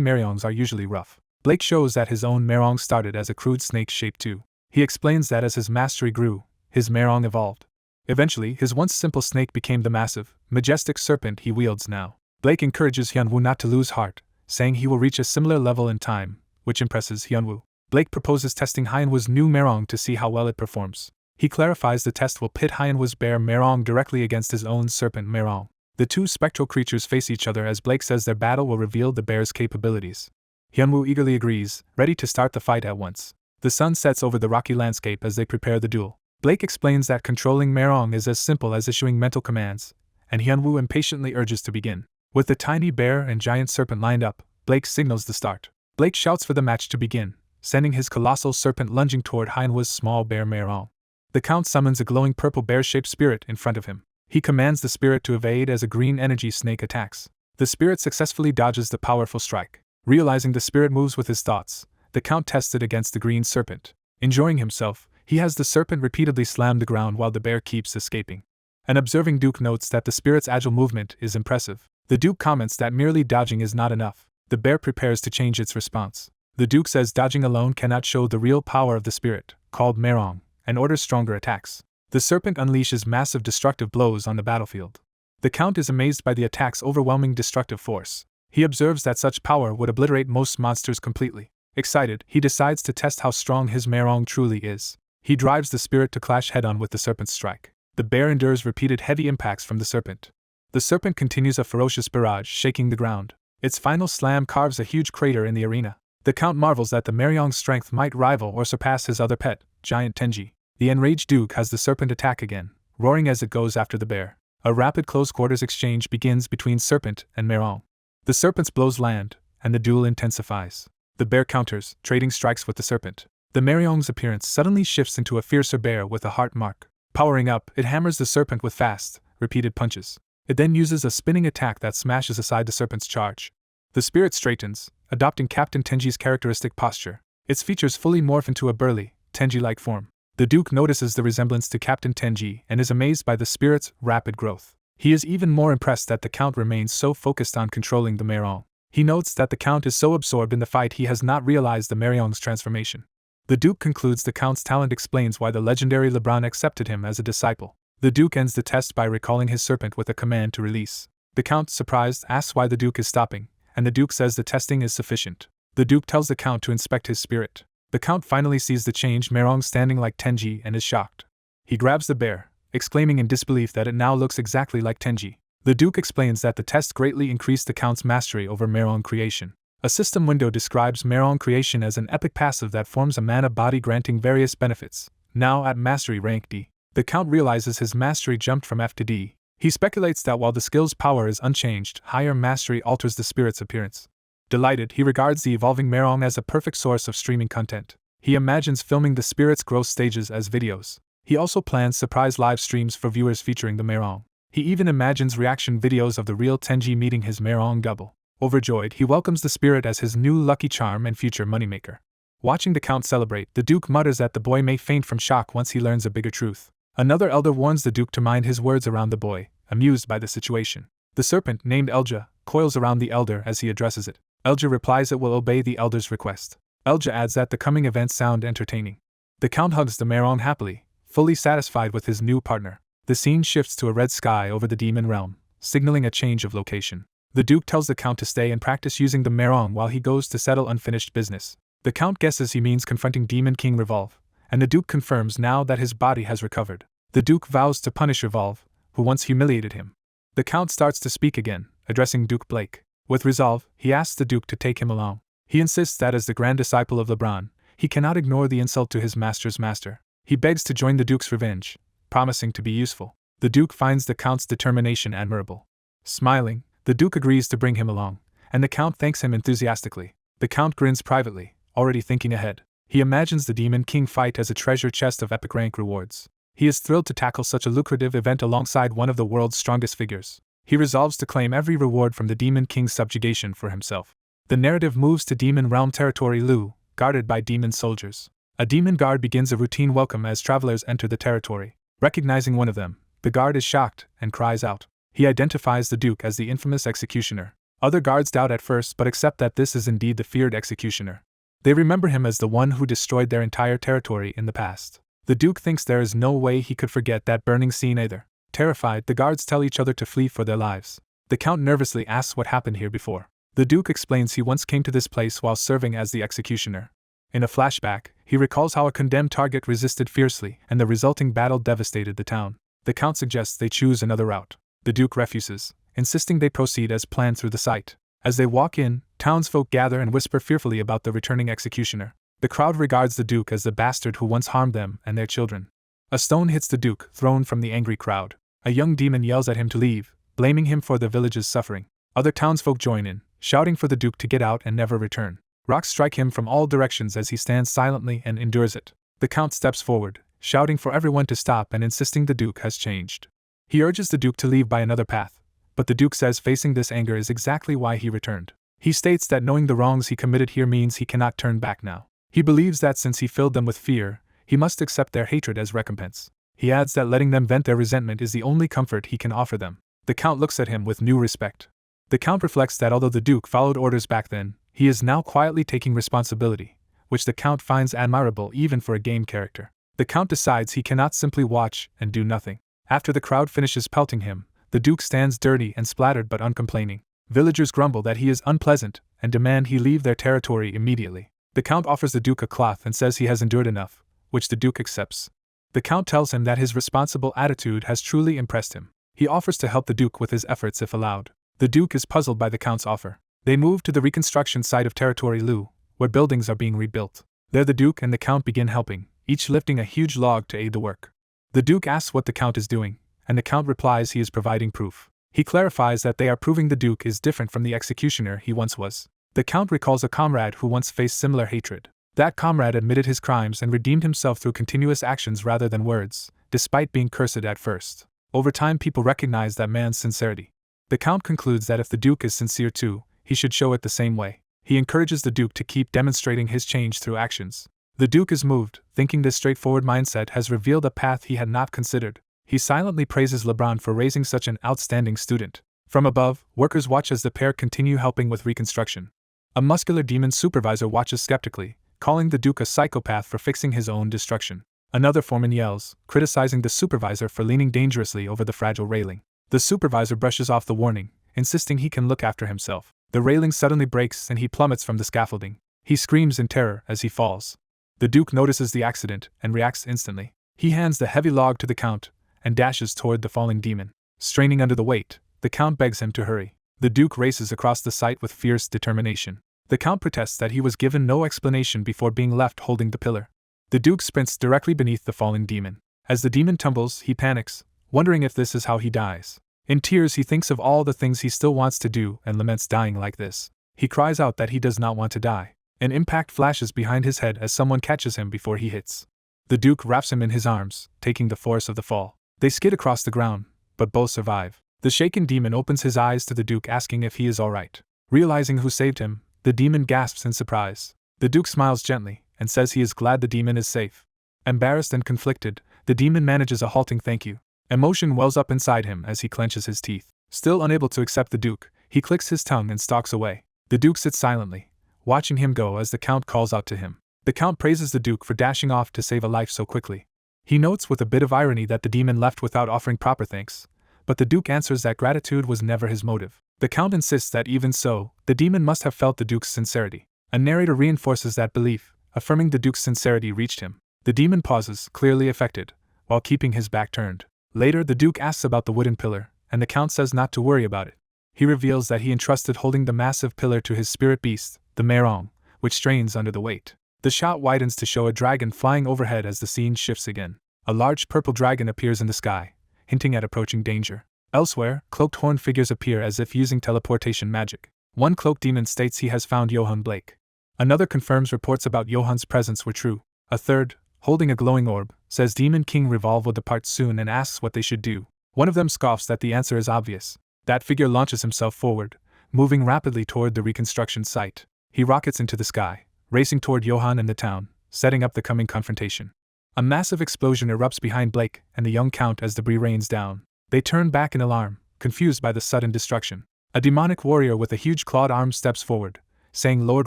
Meryongs are usually rough. Blake shows that his own Merong started as a crude snake shape too. He explains that as his mastery grew, his Merong evolved. Eventually, his once simple snake became the massive, majestic serpent he wields now. Blake encourages Hyunwoo not to lose heart, saying he will reach a similar level in time, which impresses Hyunwoo. Blake proposes testing Hyunwoo's new Merong to see how well it performs. He clarifies the test will pit Hyunwoo's bear Merong directly against his own serpent Merong. The two spectral creatures face each other as Blake says their battle will reveal the bear's capabilities. Hyunwoo eagerly agrees, ready to start the fight at once. The sun sets over the rocky landscape as they prepare the duel. Blake explains that controlling Merong is as simple as issuing mental commands, and Hyunwoo impatiently urges to begin. With the tiny bear and giant serpent lined up, Blake signals the start. Blake shouts for the match to begin, sending his colossal serpent lunging toward Hyunwoo's small bear Merong. The Count summons a glowing purple bear-shaped spirit in front of him. He commands the spirit to evade as a green energy snake attacks. The spirit successfully dodges the powerful strike. Realizing the spirit moves with his thoughts, the Count tests it against the green serpent. Enjoying himself, he has the serpent repeatedly slam the ground while the bear keeps escaping. An observing Duke notes that the spirit's agile movement is impressive. The Duke comments that merely dodging is not enough. The bear prepares to change its response. The Duke says dodging alone cannot show the real power of the spirit, called Merong, and orders stronger attacks. The serpent unleashes massive destructive blows on the battlefield. The Count is amazed by the attack's overwhelming destructive force. He observes that such power would obliterate most monsters completely. Excited, he decides to test how strong his Merong truly is. He drives the spirit to clash head-on with the serpent's strike. The bear endures repeated heavy impacts from the serpent. The serpent continues a ferocious barrage, shaking the ground. Its final slam carves a huge crater in the arena. The Count marvels that the Meryong's strength might rival or surpass his other pet, Giant Tenji. The enraged Duke has the serpent attack again, roaring as it goes after the bear. A rapid close-quarters exchange begins between serpent and Merong. The serpent's blows land, and the duel intensifies. The bear counters, trading strikes with the serpent. The Meryong's appearance suddenly shifts into a fiercer bear with a heart mark. Powering up, it hammers the serpent with fast, repeated punches. It then uses a spinning attack that smashes aside the serpent's charge. The spirit straightens, adopting Captain Tenji's characteristic posture. Its features fully morph into a burly, Tenji-like form. The Duke notices the resemblance to Captain Tenji and is amazed by the spirit's rapid growth. He is even more impressed that the Count remains so focused on controlling the Merong. He notes that the Count is so absorbed in the fight he has not realized the Meryong's transformation. The Duke concludes the Count's talent explains why the legendary LeBron accepted him as a disciple. The Duke ends the test by recalling his serpent with a command to release. The Count, surprised, asks why the Duke is stopping, and the Duke says the testing is sufficient. The Duke tells the Count to inspect his spirit. The Count finally sees the changed Merong standing like Tenji and is shocked. He grabs the bear, exclaiming in disbelief that it now looks exactly like Tenji. The Duke explains that the test greatly increased the Count's mastery over Merong creation. A system window describes Merong creation as an epic passive that forms a mana body granting various benefits. Now at mastery rank D, the Count realizes his mastery jumped from F to D. He speculates that while the skill's power is unchanged, higher mastery alters the spirit's appearance. Delighted, he regards the evolving Merong as a perfect source of streaming content. He imagines filming the spirit's growth stages as videos. He also plans surprise live streams for viewers featuring the Merong. He even imagines reaction videos of the real Tenji meeting his Merong double. Overjoyed, he welcomes the spirit as his new lucky charm and future moneymaker. Watching the Count celebrate, the Duke mutters that the boy may faint from shock once he learns a bigger truth. Another elder warns the Duke to mind his words around the boy, amused by the situation. The serpent, named Elja, coils around the elder as he addresses it. Elja replies it will obey the elder's request. Elja adds that the coming events sound entertaining. The Count hugs the Maron happily, fully satisfied with his new partner. The scene shifts to a red sky over the demon realm, signaling a change of location. The Duke tells the Count to stay and practice using the Maron while he goes to settle unfinished business. The Count guesses he means confronting Demon King Revolve, and the Duke confirms now that his body has recovered. The Duke vows to punish Revolve, who once humiliated him. The Count starts to speak again, addressing Duke Blake. With resolve, he asks the Duke to take him along. He insists that as the grand disciple of LeBron, he cannot ignore the insult to his master's master. He begs to join the Duke's revenge, promising to be useful. The Duke finds the Count's determination admirable. Smiling, the Duke agrees to bring him along, and the Count thanks him enthusiastically. The Count grins privately, already thinking ahead. He imagines the Demon King fight as a treasure chest of epic rank rewards. He is thrilled to tackle such a lucrative event alongside one of the world's strongest figures. He resolves to claim every reward from the Demon King's subjugation for himself. The narrative moves to Demon Realm territory Lu, guarded by demon soldiers. A demon guard begins a routine welcome as travelers enter the territory. Recognizing one of them, the guard is shocked and cries out. He identifies the Duke as the infamous executioner. Other guards doubt at first but accept that this is indeed the feared executioner. They remember him as the one who destroyed their entire territory in the past. The Duke thinks there is no way he could forget that burning scene either. Terrified, the guards tell each other to flee for their lives. The Count nervously asks what happened here before. The Duke explains he once came to this place while serving as the executioner. In a flashback, he recalls how a condemned target resisted fiercely and the resulting battle devastated the town. The Count suggests they choose another route. The Duke refuses, insisting they proceed as planned through the site. As they walk in, townsfolk gather and whisper fearfully about the returning executioner. The crowd regards the Duke as the bastard who once harmed them and their children. A stone hits the Duke, thrown from the angry crowd. A young demon yells at him to leave, blaming him for the village's suffering. Other townsfolk join in, shouting for the Duke to get out and never return. Rocks strike him from all directions as he stands silently and endures it. The Count steps forward, shouting for everyone to stop and insisting the Duke has changed. He urges the Duke to leave by another path, but the Duke says facing this anger is exactly why he returned. He states that knowing the wrongs he committed here means he cannot turn back now. He believes that since he filled them with fear, he must accept their hatred as recompense. He adds that letting them vent their resentment is the only comfort he can offer them. The Count looks at him with new respect. The Count reflects that although the Duke followed orders back then, he is now quietly taking responsibility, which the Count finds admirable even for a game character. The Count decides he cannot simply watch and do nothing. After the crowd finishes pelting him, the Duke stands dirty and splattered but uncomplaining. Villagers grumble that he is unpleasant and demand he leave their territory immediately. The Count offers the Duke a cloth and says he has endured enough, which the Duke accepts. The Count tells him that his responsible attitude has truly impressed him. He offers to help the Duke with his efforts if allowed. The Duke is puzzled by the Count's offer. They move to the reconstruction site of Territory Lu, where buildings are being rebuilt. There the Duke and the Count begin helping, each lifting a huge log to aid the work. The Duke asks what the Count is doing, and the Count replies he is providing proof. He clarifies that they are proving the Duke is different from the executioner he once was. The Count recalls a comrade who once faced similar hatred. That comrade admitted his crimes and redeemed himself through continuous actions rather than words, despite being cursed at first. Over time people recognize that man's sincerity. The Count concludes that if the Duke is sincere too, he should show it the same way. He encourages the Duke to keep demonstrating his change through actions. The Duke is moved, thinking this straightforward mindset has revealed a path he had not considered. He silently praises LeBron for raising such an outstanding student. From above, workers watch as the pair continue helping with reconstruction. A muscular demon supervisor watches skeptically, calling the Duke a psychopath for fixing his own destruction. Another foreman yells, criticizing the supervisor for leaning dangerously over the fragile railing. The supervisor brushes off the warning, insisting he can look after himself. The railing suddenly breaks and he plummets from the scaffolding. He screams in terror as he falls. The Duke notices the accident and reacts instantly. He hands the heavy log to the Count and dashes toward the falling demon. Straining under the weight, the Count begs him to hurry. The Duke races across the site with fierce determination. The Count protests that he was given no explanation before being left holding the pillar. The Duke sprints directly beneath the falling demon. As the demon tumbles, he panics, wondering if this is how he dies. In tears he thinks of all the things he still wants to do and laments dying like this. He cries out that he does not want to die. An impact flashes behind his head as someone catches him before he hits. The Duke wraps him in his arms, taking the force of the fall. They skid across the ground, but both survive. The shaken demon opens his eyes to the Duke asking if he is alright. Realizing who saved him, the demon gasps in surprise. The Duke smiles gently and says he is glad the demon is safe. Embarrassed and conflicted, The demon manages a halting thank you. Emotion wells up inside him as he clenches his teeth. Still unable to accept the Duke, he clicks his tongue and stalks away. The Duke sits silently, watching him go as the Count calls out to him. The Count praises the Duke for dashing off to save a life so quickly. He notes with a bit of irony that the demon left without offering proper thanks, but the Duke answers that gratitude was never his motive. The Count insists that even so, the demon must have felt the Duke's sincerity. A narrator reinforces that belief, affirming the Duke's sincerity reached him. The demon pauses, clearly affected, while keeping his back turned. Later, the Duke asks about the wooden pillar, and the Count says not to worry about it. He reveals that he entrusted holding the massive pillar to his spirit beast, the Merong, which strains under the weight. The shot widens to show a dragon flying overhead as the scene shifts again. A large purple dragon appears in the sky, hinting at approaching danger. Elsewhere, cloaked horned figures appear as if using teleportation magic. One cloaked demon states he has found Johann Blake. Another confirms reports about Johann's presence were true. A third, holding a glowing orb, says Demon King Revolve will depart soon and asks what they should do. One of them scoffs that the answer is obvious. That figure launches himself forward, moving rapidly toward the reconstruction site. He rockets into the sky, racing toward Johann and the town, setting up the coming confrontation. A massive explosion erupts behind Blake and the young Count as debris rains down. They turn back in alarm, confused by the sudden destruction. A demonic warrior with a huge clawed arm steps forward, saying Lord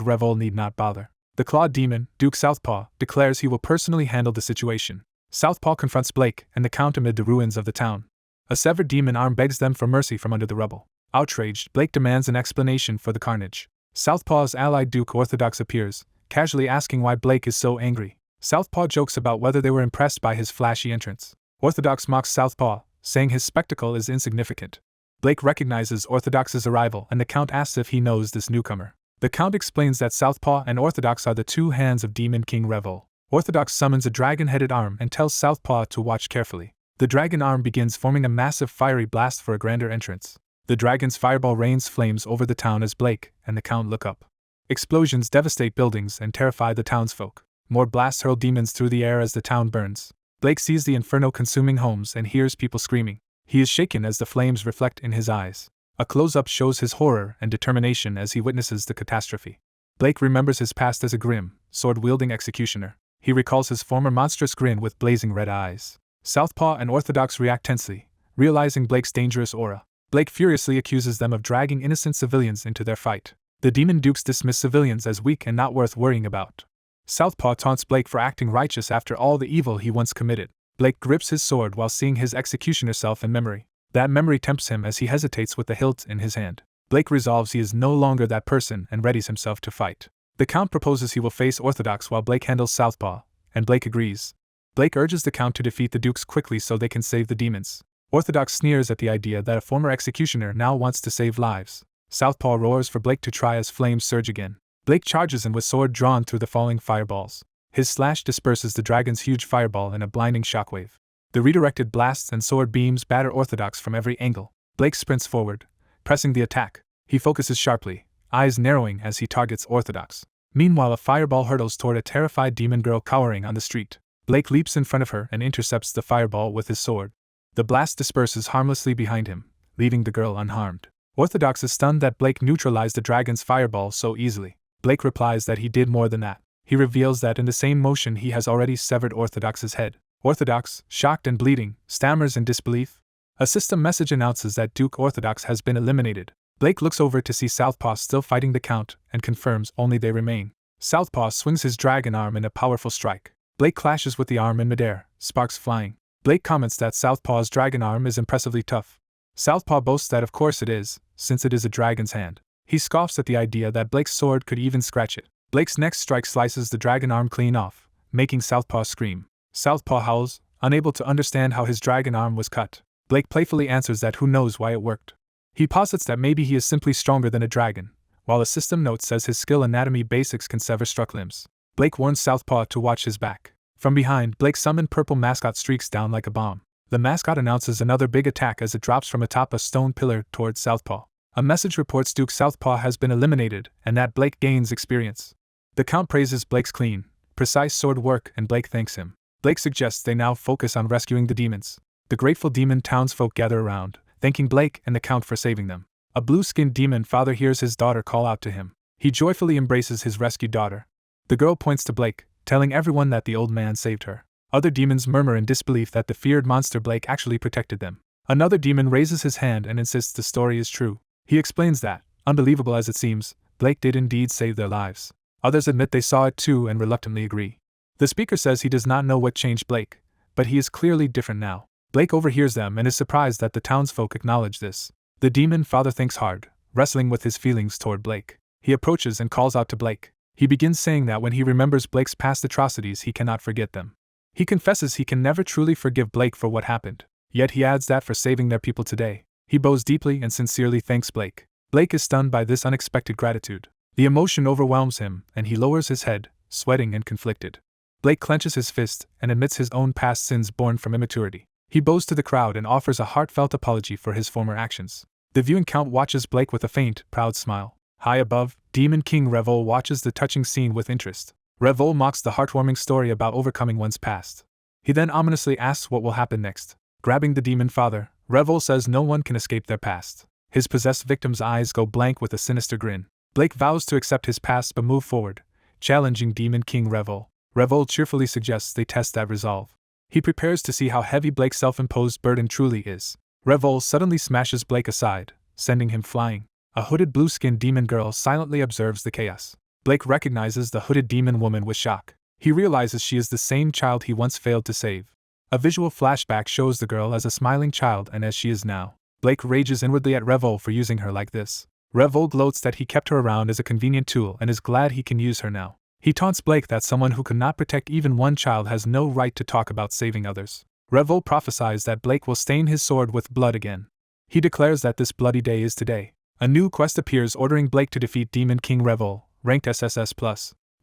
Revol need not bother. The clawed demon, Duke Southpaw, declares he will personally handle the situation. Southpaw confronts Blake and the Count amid the ruins of the town. A severed demon arm begs them for mercy from under the rubble. Outraged, Blake demands an explanation for the carnage. Southpaw's allied Duke Orthodox appears, casually asking why Blake is so angry. Southpaw jokes about whether they were impressed by his flashy entrance. Orthodox mocks Southpaw, saying his spectacle is insignificant. Blake recognizes Orthodox's arrival and the Count asks if he knows this newcomer. The Count explains that Southpaw and Orthodox are the two hands of Demon King Revol. Orthodox summons a dragon-headed arm and tells Southpaw to watch carefully. The dragon arm begins forming a massive fiery blast for a grander entrance. The dragon's fireball rains flames over the town as Blake and the Count look up. Explosions devastate buildings and terrify the townsfolk. More blasts hurl demons through the air as the town burns. Blake sees the inferno consuming homes and hears people screaming. He is shaken as the flames reflect in his eyes. A close-up shows his horror and determination as he witnesses the catastrophe. Blake remembers his past as a grim, sword-wielding executioner. He recalls his former monstrous grin with blazing red eyes. Southpaw and Orthodox react tensely, realizing Blake's dangerous aura. Blake furiously accuses them of dragging innocent civilians into their fight. The demon dukes dismiss civilians as weak and not worth worrying about. Southpaw taunts Blake for acting righteous after all the evil he once committed. Blake grips his sword while seeing his executioner self in memory. That memory tempts him as he hesitates with the hilt in his hand. Blake resolves he is no longer that person and readies himself to fight. The Count proposes he will face Orthodox while Blake handles Southpaw, and Blake agrees. Blake urges the Count to defeat the Dukes quickly so they can save the demons. Orthodox sneers at the idea that a former executioner now wants to save lives. Southpaw roars for Blake to try as flames surge again. Blake charges in with sword drawn through the falling fireballs. His slash disperses the dragon's huge fireball in a blinding shockwave. The redirected blasts and sword beams batter Orthodox from every angle. Blake sprints forward, pressing the attack. He focuses sharply, eyes narrowing as he targets Orthodox. Meanwhile, a fireball hurtles toward a terrified demon girl cowering on the street. Blake leaps in front of her and intercepts the fireball with his sword. The blast disperses harmlessly behind him, leaving the girl unharmed. Orthodox is stunned that Blake neutralized the dragon's fireball so easily. Blake replies that he did more than that. He reveals that in the same motion he has already severed Orthodox's head. Orthodox, shocked and bleeding, stammers in disbelief. A system message announces that Duke Orthodox has been eliminated. Blake looks over to see Southpaw still fighting the Count and confirms only they remain. Southpaw swings his dragon arm in a powerful strike. Blake clashes with the arm in midair, sparks flying. Blake comments that Southpaw's dragon arm is impressively tough. Southpaw boasts that of course it is, since it is a dragon's hand. He scoffs at the idea that Blake's sword could even scratch it. Blake's next strike slices the dragon arm clean off, making Southpaw scream. Southpaw howls, unable to understand how his dragon arm was cut. Blake playfully answers that who knows why it worked. He posits that maybe he is simply stronger than a dragon, while a system note says his skill anatomy basics can sever struck limbs. Blake warns Southpaw to watch his back. From behind, Blake's summoned purple mascot streaks down like a bomb. The mascot announces another big attack as it drops from atop a stone pillar towards Southpaw. A message reports Duke Southpaw has been eliminated and that Blake gains experience. The Count praises Blake's clean, precise sword work and Blake thanks him. Blake suggests they now focus on rescuing the demons. The grateful demon townsfolk gather around, thanking Blake and the Count for saving them. A blue-skinned demon father hears his daughter call out to him. He joyfully embraces his rescued daughter. The girl points to Blake, telling everyone that the old man saved her. Other demons murmur in disbelief that the feared monster Blake actually protected them. Another demon raises his hand and insists the story is true. He explains that, unbelievable as it seems, Blake did indeed save their lives. Others admit they saw it too and reluctantly agree. The speaker says he does not know what changed Blake, but he is clearly different now. Blake overhears them and is surprised that the townsfolk acknowledge this. The demon father thinks hard, wrestling with his feelings toward Blake. He approaches and calls out to Blake. He begins saying that when he remembers Blake's past atrocities he cannot forget them. He confesses he can never truly forgive Blake for what happened, yet he adds that for saving their people today, he bows deeply and sincerely thanks Blake. Blake is stunned by this unexpected gratitude. The emotion overwhelms him, and he lowers his head, sweating and conflicted. Blake clenches his fist and admits his own past sins born from immaturity. He bows to the crowd and offers a heartfelt apology for his former actions. The viewing count watches Blake with a faint, proud smile. High above, Demon King Revol watches the touching scene with interest. Revol mocks the heartwarming story about overcoming one's past. He then ominously asks what will happen next. Grabbing the demon father, Revol says no one can escape their past. His possessed victim's eyes go blank with a sinister grin. Blake vows to accept his past but move forward, challenging Demon King Revol. Revol cheerfully suggests they test that resolve. He prepares to see how heavy Blake's self-imposed burden truly is. Revol suddenly smashes Blake aside, sending him flying. A hooded blue-skinned demon girl silently observes the chaos. Blake recognizes the hooded demon woman with shock. He realizes she is the same child he once failed to save. A visual flashback shows the girl as a smiling child and as she is now. Blake rages inwardly at Revol for using her like this. Revol gloats that he kept her around as a convenient tool and is glad he can use her now. He taunts Blake that someone who could not protect even one child has no right to talk about saving others. Revol prophesies that Blake will stain his sword with blood again. He declares that this bloody day is today. A new quest appears ordering Blake to defeat Demon King Revol, ranked SSS+.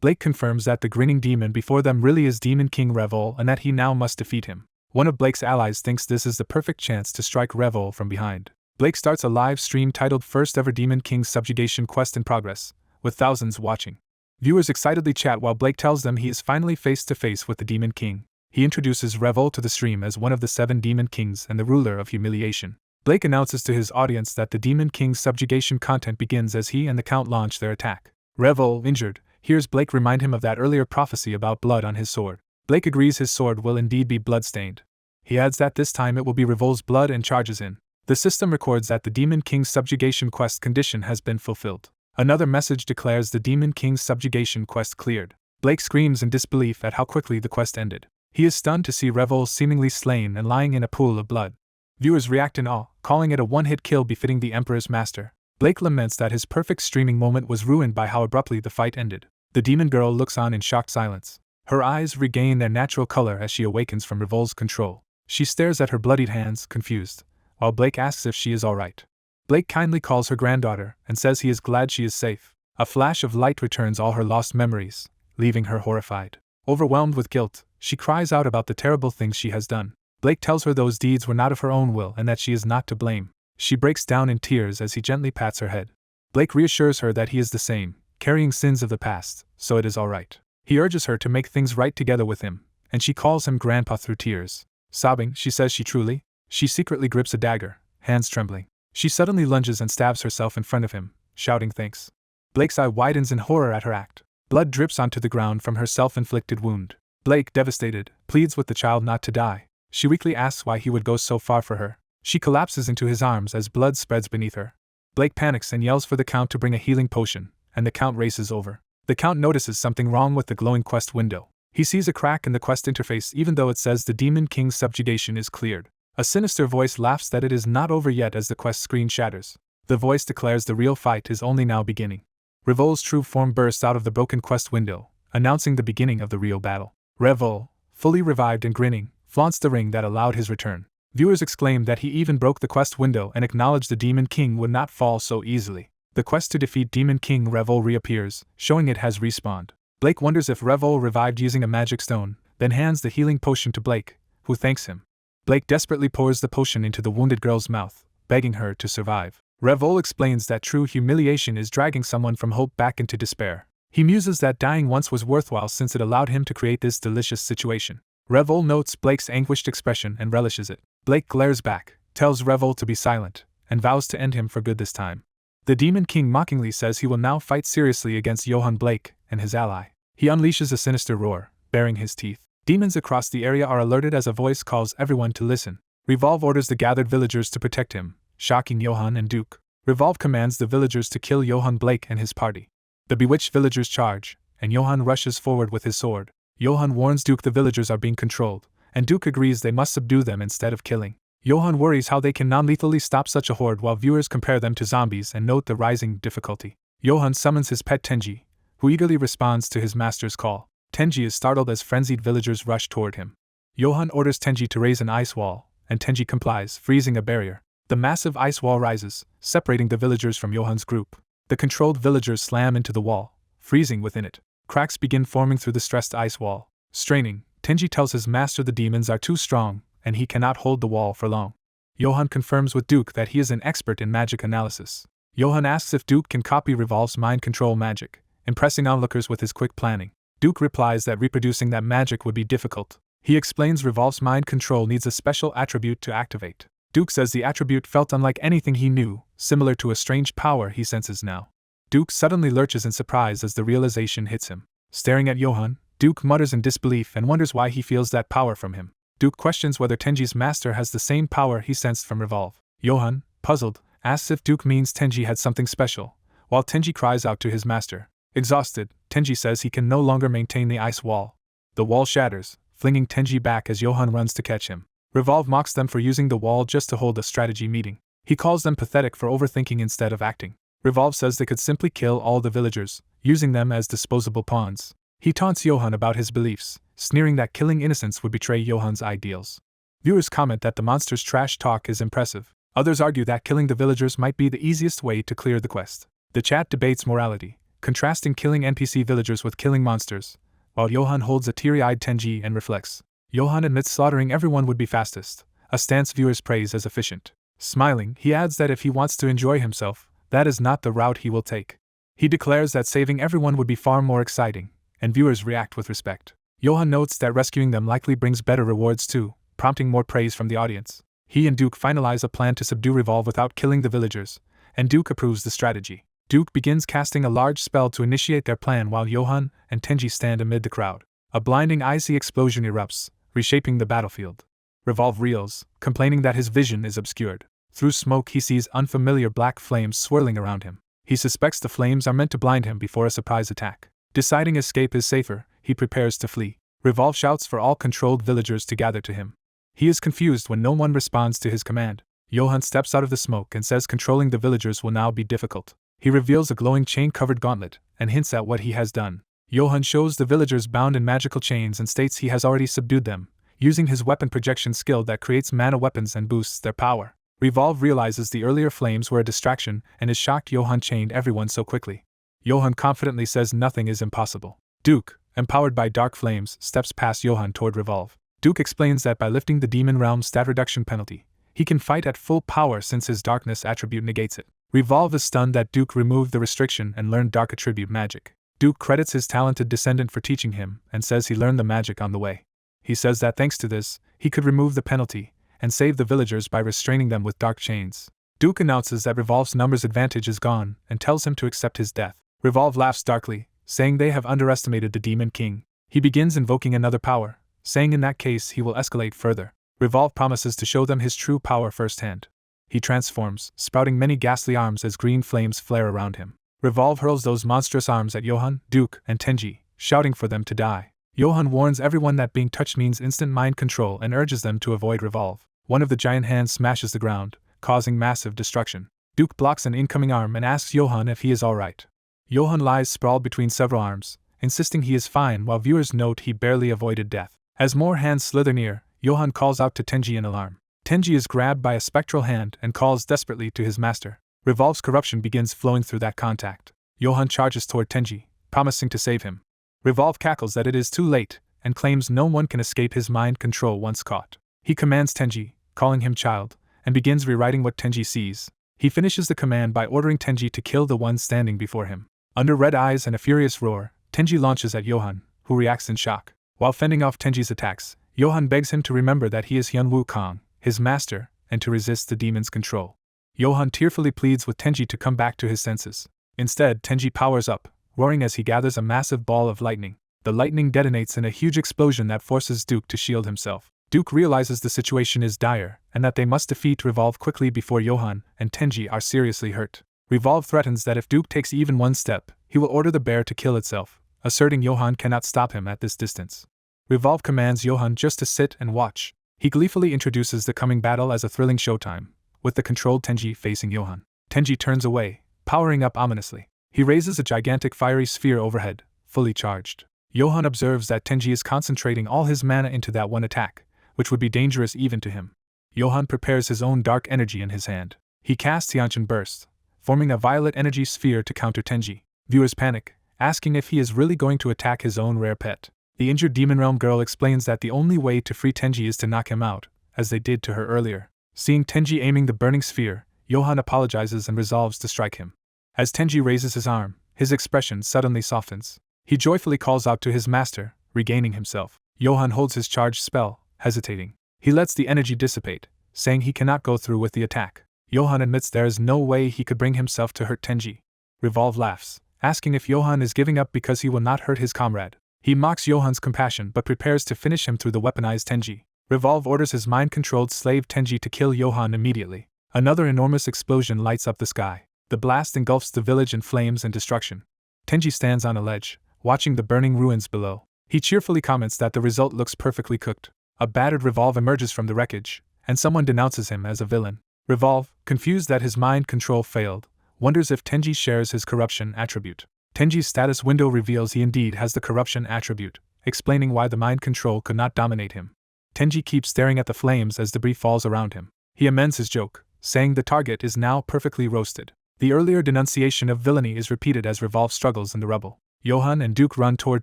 Blake confirms that the grinning demon before them really is Demon King Revol and that he now must defeat him. One of Blake's allies thinks this is the perfect chance to strike Revol from behind. Blake starts a live stream titled First Ever Demon King Subjugation Quest in Progress, with thousands watching. Viewers excitedly chat while Blake tells them he is finally face to face with the Demon King. He introduces Revol to the stream as one of the 7 Demon Kings and the ruler of humiliation. Blake announces to his audience that the Demon King's subjugation content begins as he and the Count launch their attack. Revol, injured, hears Blake remind him of that earlier prophecy about blood on his sword. Blake agrees his sword will indeed be blood-stained. He adds that this time it will be Revol's blood and charges in. The system records that the Demon King's subjugation quest condition has been fulfilled. Another message declares the Demon King's subjugation quest cleared. Blake screams in disbelief at how quickly the quest ended. He is stunned to see Revol seemingly slain and lying in a pool of blood. Viewers react in awe, calling it a one-hit kill befitting the Emperor's master. Blake laments that his perfect streaming moment was ruined by how abruptly the fight ended. The demon girl looks on in shocked silence. Her eyes regain their natural color as she awakens from Revol's control. She stares at her bloodied hands, confused, while Blake asks if she is alright. Blake kindly calls her granddaughter and says he is glad she is safe. A flash of light returns all her lost memories, leaving her horrified. Overwhelmed with guilt, she cries out about the terrible things she has done. Blake tells her those deeds were not of her own will and that she is not to blame. She breaks down in tears as he gently pats her head. Blake reassures her that he is the same, carrying sins of the past, so it is alright. He urges her to make things right together with him, and she calls him Grandpa through tears. Sobbing, she says she secretly grips a dagger, hands trembling. She suddenly lunges and stabs herself in front of him, shouting thanks. Blake's eye widens in horror at her act. Blood drips onto the ground from her self-inflicted wound. Blake, devastated, pleads with the child not to die. She weakly asks why he would go so far for her. She collapses into his arms as blood spreads beneath her. Blake panics and yells for the Count to bring a healing potion, and the Count races over. The Count notices something wrong with the glowing quest window. He sees a crack in the quest interface even though it says the Demon King's subjugation is cleared. A sinister voice laughs that it is not over yet as the quest screen shatters. The voice declares the real fight is only now beginning. Revol's true form bursts out of the broken quest window, announcing the beginning of the real battle. Revol, fully revived and grinning, flaunts the ring that allowed his return. Viewers exclaim that he even broke the quest window and acknowledge the Demon King would not fall so easily. The quest to defeat Demon King Revol reappears, showing it has respawned. Blake wonders if Revol revived using a magic stone, then hands the healing potion to Blake, who thanks him. Blake desperately pours the potion into the wounded girl's mouth, begging her to survive. Revol explains that true humiliation is dragging someone from hope back into despair. He muses that dying once was worthwhile since it allowed him to create this delicious situation. Revol notes Blake's anguished expression and relishes it. Blake glares back, tells Revol to be silent, and vows to end him for good this time. The Demon King mockingly says he will now fight seriously against Johann Blake and his ally. He unleashes a sinister roar, baring his teeth. Demons across the area are alerted as a voice calls everyone to listen. Revolve orders the gathered villagers to protect him, shocking Johann and Duke. Revolve commands the villagers to kill Johann Blake and his party. The bewitched villagers charge, and Johann rushes forward with his sword. Johann warns Duke the villagers are being controlled, and Duke agrees they must subdue them instead of killing. Johann worries how they can non-lethally stop such a horde while viewers compare them to zombies and note the rising difficulty. Johann summons his pet Tenji, who eagerly responds to his master's call. Tenji is startled as frenzied villagers rush toward him. Johann orders Tenji to raise an ice wall, and Tenji complies, freezing a barrier. The massive ice wall rises, separating the villagers from Johann's group. The controlled villagers slam into the wall, freezing within it. Cracks begin forming through the stressed ice wall. Straining, Tenji tells his master the demons are too strong, and he cannot hold the wall for long. Johann confirms with Duke that he is an expert in magic analysis. Johann asks if Duke can copy Revolve's mind control magic, impressing onlookers with his quick planning. Duke replies that reproducing that magic would be difficult. He explains Revolve's mind control needs a special attribute to activate. Duke says the attribute felt unlike anything he knew, similar to a strange power he senses now. Duke suddenly lurches in surprise as the realization hits him. Staring at Johann, Duke mutters in disbelief and wonders why he feels that power from him. Duke questions whether Tenji's master has the same power he sensed from Revolve. Johann, puzzled, asks if Duke means Tenji had something special, while Tenji cries out to his master. Exhausted, Tenji says he can no longer maintain the ice wall. The wall shatters, flinging Tenji back as Johann runs to catch him. Revolve mocks them for using the wall just to hold a strategy meeting. He calls them pathetic for overthinking instead of acting. Revolve says they could simply kill all the villagers, using them as disposable pawns. He taunts Johann about his beliefs, sneering that killing innocents would betray Johann's ideals. Viewers comment that the monster's trash talk is impressive. Others argue that killing the villagers might be the easiest way to clear the quest. The chat debates morality, contrasting killing NPC villagers with killing monsters, while Johann holds a teary-eyed Tenji and reflects. Johann admits slaughtering everyone would be fastest, a stance viewers praise as efficient. Smiling, he adds that if he wants to enjoy himself, that is not the route he will take. He declares that saving everyone would be far more exciting, and viewers react with respect. Johann notes that rescuing them likely brings better rewards too, prompting more praise from the audience. He and Duke finalize a plan to subdue Revolve without killing the villagers, and Duke approves the strategy. Duke begins casting a large spell to initiate their plan while Johann and Tenji stand amid the crowd. A blinding icy explosion erupts, reshaping the battlefield. Revolve reels, complaining that his vision is obscured. Through smoke he sees unfamiliar black flames swirling around him. He suspects the flames are meant to blind him before a surprise attack. Deciding escape is safer, he prepares to flee. Revolve shouts for all controlled villagers to gather to him. He is confused when no one responds to his command. Johann steps out of the smoke and says controlling the villagers will now be difficult. He reveals a glowing chain-covered gauntlet and hints at what he has done. Johann shows the villagers bound in magical chains and states he has already subdued them, using his weapon projection skill that creates mana weapons and boosts their power. Revolve realizes the earlier flames were a distraction and is shocked Johann chained everyone so quickly. Johann confidently says nothing is impossible. Duke, empowered by dark flames, steps past Johann toward Revolve. Duke explains that by lifting the Demon Realm's stat reduction penalty, he can fight at full power since his darkness attribute negates it. Revolve is stunned that Duke removed the restriction and learned dark attribute magic. Duke credits his talented descendant for teaching him and says he learned the magic on the way. He says that thanks to this, he could remove the penalty and save the villagers by restraining them with dark chains. Duke announces that Revolve's numbers advantage is gone and tells him to accept his death. Revolve laughs darkly, saying they have underestimated the Demon King. He begins invoking another power, saying in that case he will escalate further. Revolve promises to show them his true power firsthand. He transforms, sprouting many ghastly arms as green flames flare around him. Revolve hurls those monstrous arms at Johann, Duke, and Tenji, shouting for them to die. Johann warns everyone that being touched means instant mind control and urges them to avoid Revolve. One of the giant hands smashes the ground, causing massive destruction. Duke blocks an incoming arm and asks Johann if he is alright. Johann lies sprawled between several arms, insisting he is fine while viewers note he barely avoided death. As more hands slither near, Johann calls out to Tenji in alarm. Tenji is grabbed by a spectral hand and calls desperately to his master. Revolve's corruption begins flowing through that contact. Johann charges toward Tenji, promising to save him. Revolve cackles that it is too late, and claims no one can escape his mind control once caught. He commands Tenji, calling him child, and begins rewriting what Tenji sees. He finishes the command by ordering Tenji to kill the one standing before him. Under red eyes and a furious roar, Tenji launches at Johann, who reacts in shock. While fending off Tenji's attacks, Johann begs him to remember that he is Hyun Wukong, his master, and to resist the demon's control. Johann tearfully pleads with Tenji to come back to his senses. Instead, Tenji powers up, roaring as he gathers a massive ball of lightning. The lightning detonates in a huge explosion that forces Duke to shield himself. Duke realizes the situation is dire and that they must defeat Revolve quickly before Johan and Tenji are seriously hurt. Revolve threatens that if Duke takes even one step, he will order the bear to kill itself, asserting Johan cannot stop him at this distance. Revolve commands Johan just to sit and watch. He gleefully introduces the coming battle as a thrilling showtime, with the controlled Tenji facing Johan. Tenji turns away, powering up ominously. He raises a gigantic fiery sphere overhead, fully charged. Johan observes that Tenji is concentrating all his mana into that one attack, which would be dangerous even to him. Johan prepares his own dark energy in his hand. He casts Yanshin Burst, forming a violet energy sphere to counter Tenji. Viewers panic, asking if he is really going to attack his own rare pet. The injured Demon Realm girl explains that the only way to free Tenji is to knock him out, as they did to her earlier. Seeing Tenji aiming the burning sphere, Johan apologizes and resolves to strike him. As Tenji raises his arm, his expression suddenly softens. He joyfully calls out to his master, regaining himself. Johan holds his charged spell, hesitating. He lets the energy dissipate, saying he cannot go through with the attack. Johan admits there is no way he could bring himself to hurt Tenji. Revolve laughs, asking if Johan is giving up because he will not hurt his comrade. He mocks Johan's compassion but prepares to finish him through the weaponized Tenji. Revolve orders his mind-controlled slave Tenji to kill Johan immediately. Another enormous explosion lights up the sky. The blast engulfs the village in flames and destruction. Tenji stands on a ledge, watching the burning ruins below. He cheerfully comments that the result looks perfectly cooked. A battered Revolve emerges from the wreckage, and someone denounces him as a villain. Revolve, confused that his mind control failed, wonders if Tenji shares his corruption attribute. Tenji's status window reveals he indeed has the corruption attribute, explaining why the mind control could not dominate him. Tenji keeps staring at the flames as debris falls around him. He amends his joke, saying the target is now perfectly roasted. The earlier denunciation of villainy is repeated as Revolve struggles in the rubble. Johan and Duke run toward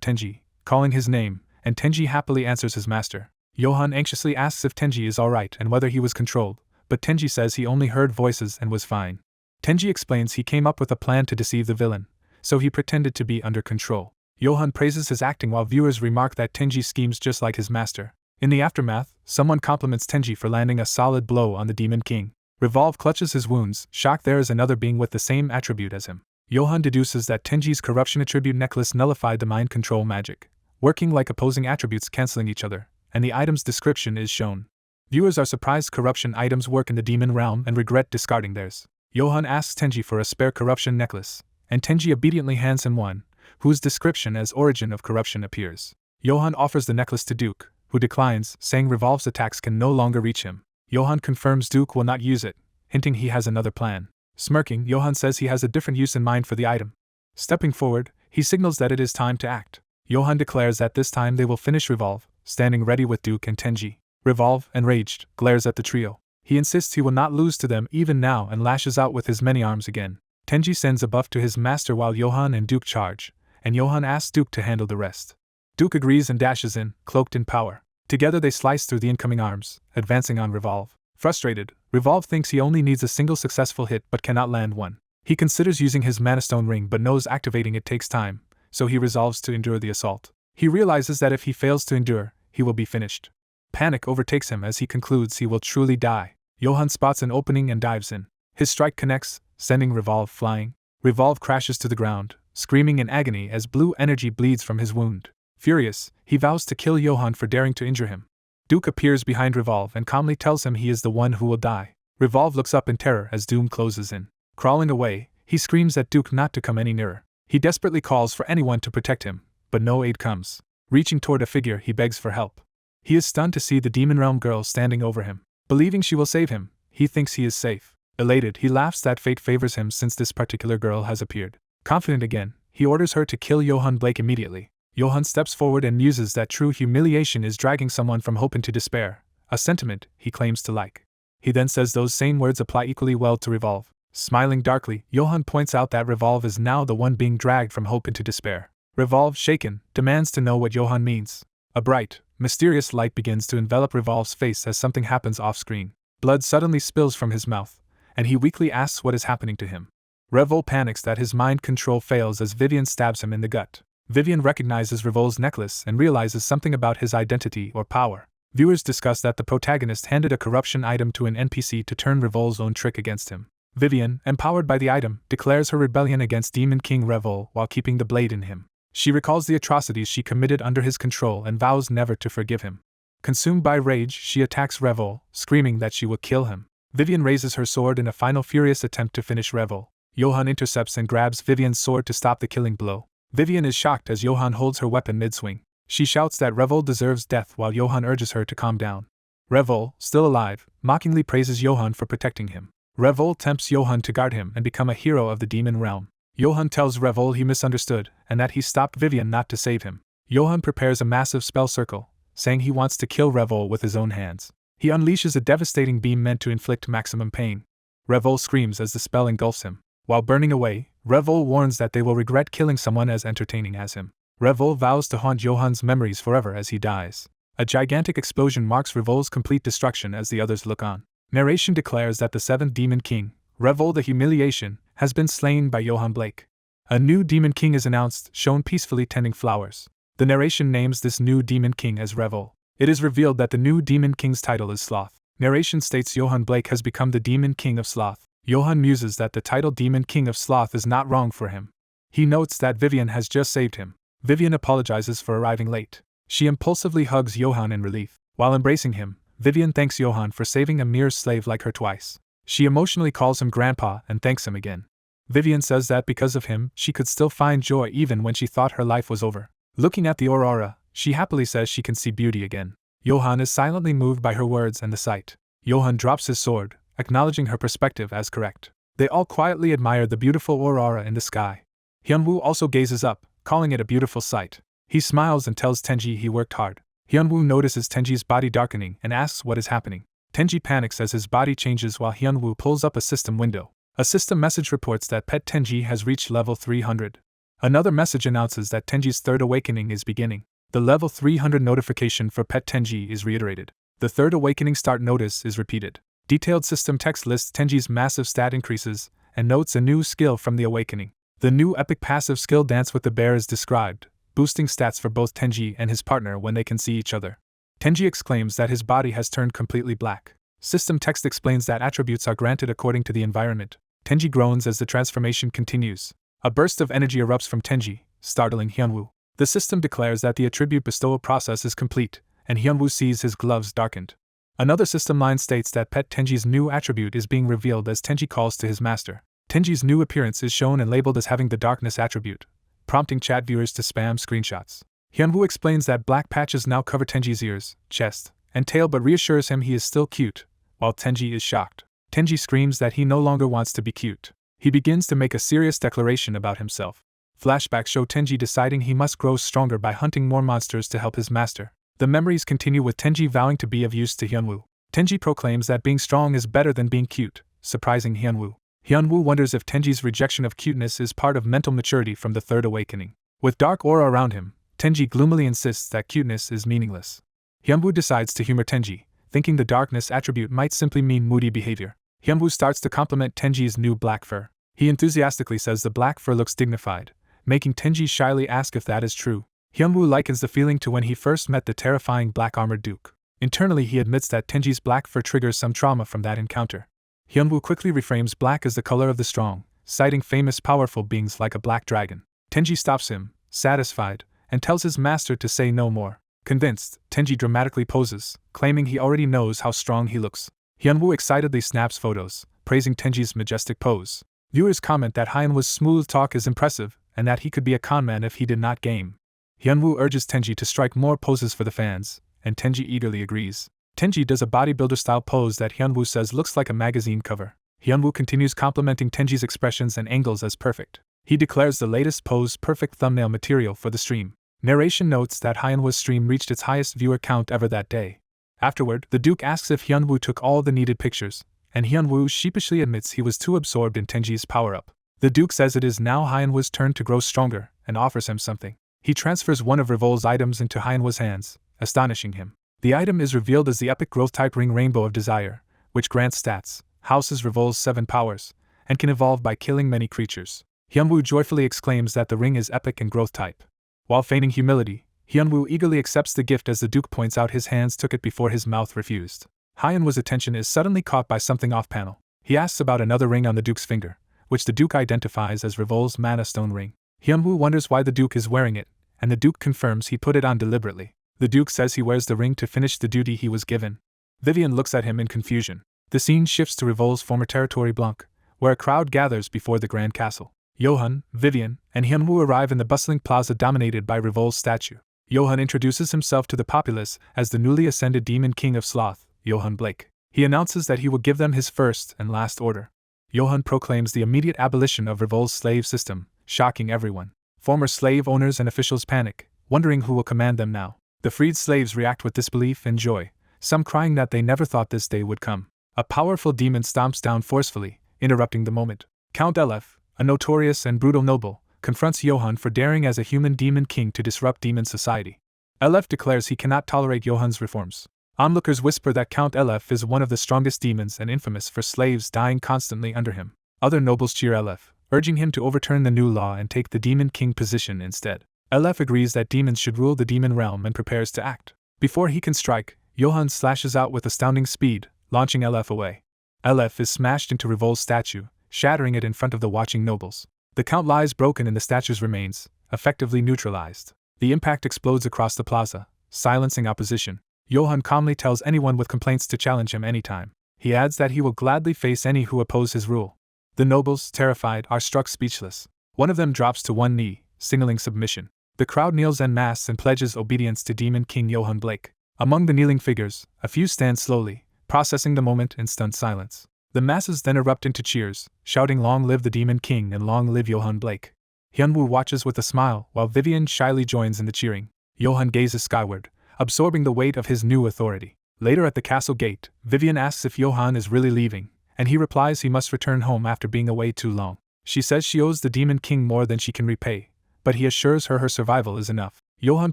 Tenji, calling his name, and Tenji happily answers his master. Johan anxiously asks if Tenji is alright and whether he was controlled, but Tenji says he only heard voices and was fine. Tenji explains he came up with a plan to deceive the villain, so he pretended to be under control. Johan praises his acting while viewers remark that Tenji schemes just like his master. In the aftermath, someone compliments Tenji for landing a solid blow on the Demon King. Revolve clutches his wounds, shocked there is another being with the same attribute as him. Johan deduces that Tenji's corruption attribute necklace nullified the mind control magic, working like opposing attributes cancelling each other, and the item's description is shown. Viewers are surprised corruption items work in the demon realm and regret discarding theirs. Johan asks Tenji for a spare corruption necklace, and Tenji obediently hands him one, whose description as origin of corruption appears. Johan offers the necklace to Duke, who declines, saying Revolve's attacks can no longer reach him. Johan confirms Duke will not use it, hinting he has another plan. Smirking, Johan says he has a different use in mind for the item. Stepping forward, he signals that it is time to act. Johan declares that this time they will finish Revolve, standing ready with Duke and Tenji. Revolve, enraged, glares at the trio. He insists he will not lose to them even now and lashes out with his many arms again. Tenji sends a buff to his master while Johan and Duke charge, and Johan asks Duke to handle the rest. Duke agrees and dashes in, cloaked in power. Together they slice through the incoming arms, advancing on Revolve. Frustrated, Revolve thinks he only needs a single successful hit but cannot land one. He considers using his Mana Stone ring but knows activating it takes time, so he resolves to endure the assault. He realizes that if he fails to endure, he will be finished. Panic overtakes him as he concludes he will truly die. Johan spots an opening and dives in. His strike connects, sending Revolve flying. Revolve crashes to the ground, screaming in agony as blue energy bleeds from his wound. Furious, he vows to kill Johan for daring to injure him. Duke appears behind Revolve and calmly tells him he is the one who will die. Revolve looks up in terror as doom closes in. Crawling away, he screams at Duke not to come any nearer. He desperately calls for anyone to protect him, but no aid comes. Reaching toward a figure, he begs for help. He is stunned to see the Demon Realm girl standing over him. Believing she will save him, he thinks he is safe. Elated, he laughs that fate favors him since this particular girl has appeared. Confident again, he orders her to kill Johan Blake immediately. Johan steps forward and muses that true humiliation is dragging someone from hope into despair, a sentiment he claims to like. He then says those same words apply equally well to Revolve. Smiling darkly, Johan points out that Revolve is now the one being dragged from hope into despair. Revolve, shaken, demands to know what Johan means. A bright, mysterious light begins to envelop Revolve's face as something happens off-screen. Blood suddenly spills from his mouth, and he weakly asks what is happening to him. Revolve panics that his mind control fails as Vivian stabs him in the gut. Vivian recognizes Revolve's necklace and realizes something about his identity or power. Viewers discuss that the protagonist handed a corruption item to an NPC to turn Revolve's own trick against him. Vivian, empowered by the item, declares her rebellion against Demon King Revolve while keeping the blade in him. She recalls the atrocities she committed under his control and vows never to forgive him. Consumed by rage, she attacks Revol, screaming that she will kill him. Vivian raises her sword in a final furious attempt to finish Revol. Johan intercepts and grabs Vivian's sword to stop the killing blow. Vivian is shocked as Johan holds her weapon mid-swing. She shouts that Revol deserves death while Johan urges her to calm down. Revol, still alive, mockingly praises Johan for protecting him. Revol tempts Johan to guard him and become a hero of the demon realm. Johan tells Revol he misunderstood and that he stopped Vivian not to save him. Johan prepares a massive spell circle, saying he wants to kill Revol with his own hands. He unleashes a devastating beam meant to inflict maximum pain. Revol screams as the spell engulfs him. While burning away, Revol warns that they will regret killing someone as entertaining as him. Revol vows to haunt Johan's memories forever as he dies. A gigantic explosion marks Revol's complete destruction as the others look on. Narration declares that the seventh Demon King, Revol the Humiliation, has been slain by Johan Blake. A new Demon King is announced, shown peacefully tending flowers. The narration names this new Demon King as Revol. It is revealed that the new Demon King's title is Sloth. Narration states Johan Blake has become the Demon King of Sloth. Johan muses that the title Demon King of Sloth is not wrong for him. He notes that Vivian has just saved him. Vivian apologizes for arriving late. She impulsively hugs Johan in relief. While embracing him, Vivian thanks Johan for saving a mere slave like her twice. She emotionally calls him grandpa and thanks him again. Vivian says that because of him, she could still find joy even when she thought her life was over. Looking at the aurora, she happily says she can see beauty again. Johan is silently moved by her words and the sight. Johan drops his sword, acknowledging her perspective as correct. They all quietly admire the beautiful aurora in the sky. Hyunwoo also gazes up, calling it a beautiful sight. He smiles and tells Tenji he worked hard. Hyunwoo notices Tenji's body darkening and asks what is happening. Tenji panics as his body changes while Hyunwoo pulls up a system window. A system message reports that Pet Tenji has reached level 300. Another message announces that Tenji's third awakening is beginning. The level 300 notification for Pet Tenji is reiterated. The third awakening start notice is repeated. Detailed system text lists Tenji's massive stat increases and notes a new skill from the awakening. The new epic passive skill Dance with the Bear is described, boosting stats for both Tenji and his partner when they can see each other. Tenji exclaims that his body has turned completely black. System text explains that attributes are granted according to the environment. Tenji groans as the transformation continues. A burst of energy erupts from Tenji, startling Hyunwoo. The system declares that the attribute bestowal process is complete, and Hyunwoo sees his gloves darkened. Another system line states that Pet Tenji's new attribute is being revealed as Tenji calls to his master. Tenji's new appearance is shown and labeled as having the darkness attribute, prompting chat viewers to spam screenshots. Hyunwoo explains that black patches now cover Tenji's ears, chest, and tail but reassures him he is still cute, while Tenji is shocked. Tenji screams that he no longer wants to be cute. He begins to make a serious declaration about himself. Flashbacks show Tenji deciding he must grow stronger by hunting more monsters to help his master. The memories continue with Tenji vowing to be of use to Hyunwoo. Tenji proclaims that being strong is better than being cute, surprising Hyunwoo. Hyunwoo wonders if Tenji's rejection of cuteness is part of mental maturity from the third awakening. With dark aura around him, Tenji gloomily insists that cuteness is meaningless. Hyunwoo decides to humor Tenji, thinking the darkness attribute might simply mean moody behavior. Hyunwoo starts to compliment Tenji's new black fur. He enthusiastically says the black fur looks dignified, making Tenji shyly ask if that is true. Hyunwoo likens the feeling to when he first met the terrifying black-armored duke. Internally he admits that Tenji's black fur triggers some trauma from that encounter. Hyunwoo quickly reframes black as the color of the strong, citing famous powerful beings like a black dragon. Tenji stops him, satisfied, and tells his master to say no more. Convinced, Tenji dramatically poses, claiming he already knows how strong he looks. Hyunwoo excitedly snaps photos, praising Tenji's majestic pose. Viewers comment that Hyunwoo's smooth talk is impressive, and that he could be a conman if he did not game. Hyunwoo urges Tenji to strike more poses for the fans, and Tenji eagerly agrees. Tenji does a bodybuilder-style pose that Hyunwoo says looks like a magazine cover. Hyunwoo continues complimenting Tenji's expressions and angles as perfect. He declares the latest pose perfect thumbnail material for the stream. Narration notes that Hyunwoo's stream reached its highest viewer count ever that day. Afterward, the Duke asks if Hyunwoo took all the needed pictures, and Hyunwoo sheepishly admits he was too absorbed in Tenji's power-up. The Duke says it is now Hyunwoo's turn to grow stronger, and offers him something. He transfers one of Revol's items into Hyunwoo's hands, astonishing him. The item is revealed as the epic growth-type ring Rainbow of Desire, which grants stats, houses Revol's 7 powers, and can evolve by killing many creatures. Hyunwoo joyfully exclaims that the ring is epic and growth-type. While feigning humility, Hyunwoo eagerly accepts the gift as the Duke points out his hands took it before his mouth refused. Hyunwoo's attention is suddenly caught by something off-panel. He asks about another ring on the Duke's finger, which the Duke identifies as Revol's Mana Stone ring. Hyunwoo wonders why the Duke is wearing it, and the Duke confirms he put it on deliberately. The Duke says he wears the ring to finish the duty he was given. Vivian looks at him in confusion. The scene shifts to Revol's former territory Blanc, where a crowd gathers before the Grand Castle. Johan, Vivian, and Hyunwoo arrive in the bustling plaza dominated by Revol's statue. Johan introduces himself to the populace as the newly ascended Demon King of Sloth, Johan Blake. He announces that he will give them his first and last order. Johan proclaims the immediate abolition of Revol's slave system, shocking everyone. Former slave owners and officials panic, wondering who will command them now. The freed slaves react with disbelief and joy, some crying that they never thought this day would come. A powerful demon stomps down forcefully, interrupting the moment. Count Elef, a notorious and brutal noble, confronts Johan for daring as a human demon king to disrupt demon society. Elef declares he cannot tolerate Johan's reforms. Onlookers whisper that Count Elef is one of the strongest demons and infamous for slaves dying constantly under him. Other nobles cheer Elef, urging him to overturn the new law and take the demon king position instead. Elef agrees that demons should rule the demon realm and prepares to act. Before he can strike, Johan slashes out with astounding speed, launching Elef away. Elef is smashed into Revol's statue, shattering it in front of the watching nobles. The Count lies broken in the statue's remains, effectively neutralized. The impact explodes across the plaza, silencing opposition. Johan calmly tells anyone with complaints to challenge him anytime. He adds that he will gladly face any who oppose his rule. The nobles, terrified, are struck speechless. One of them drops to one knee, signaling submission. The crowd kneels en masse and pledges obedience to Demon King Johan Blake. Among the kneeling figures, a few stand slowly, processing the moment in stunned silence. The masses then erupt into cheers, shouting "Long live the Demon King and long live Johan Blake." Hyunwoo watches with a smile while Vivian shyly joins in the cheering. Johan gazes skyward, absorbing the weight of his new authority. Later at the castle gate, Vivian asks if Johan is really leaving, and he replies he must return home after being away too long. She says she owes the Demon King more than she can repay, but he assures her survival is enough. Johan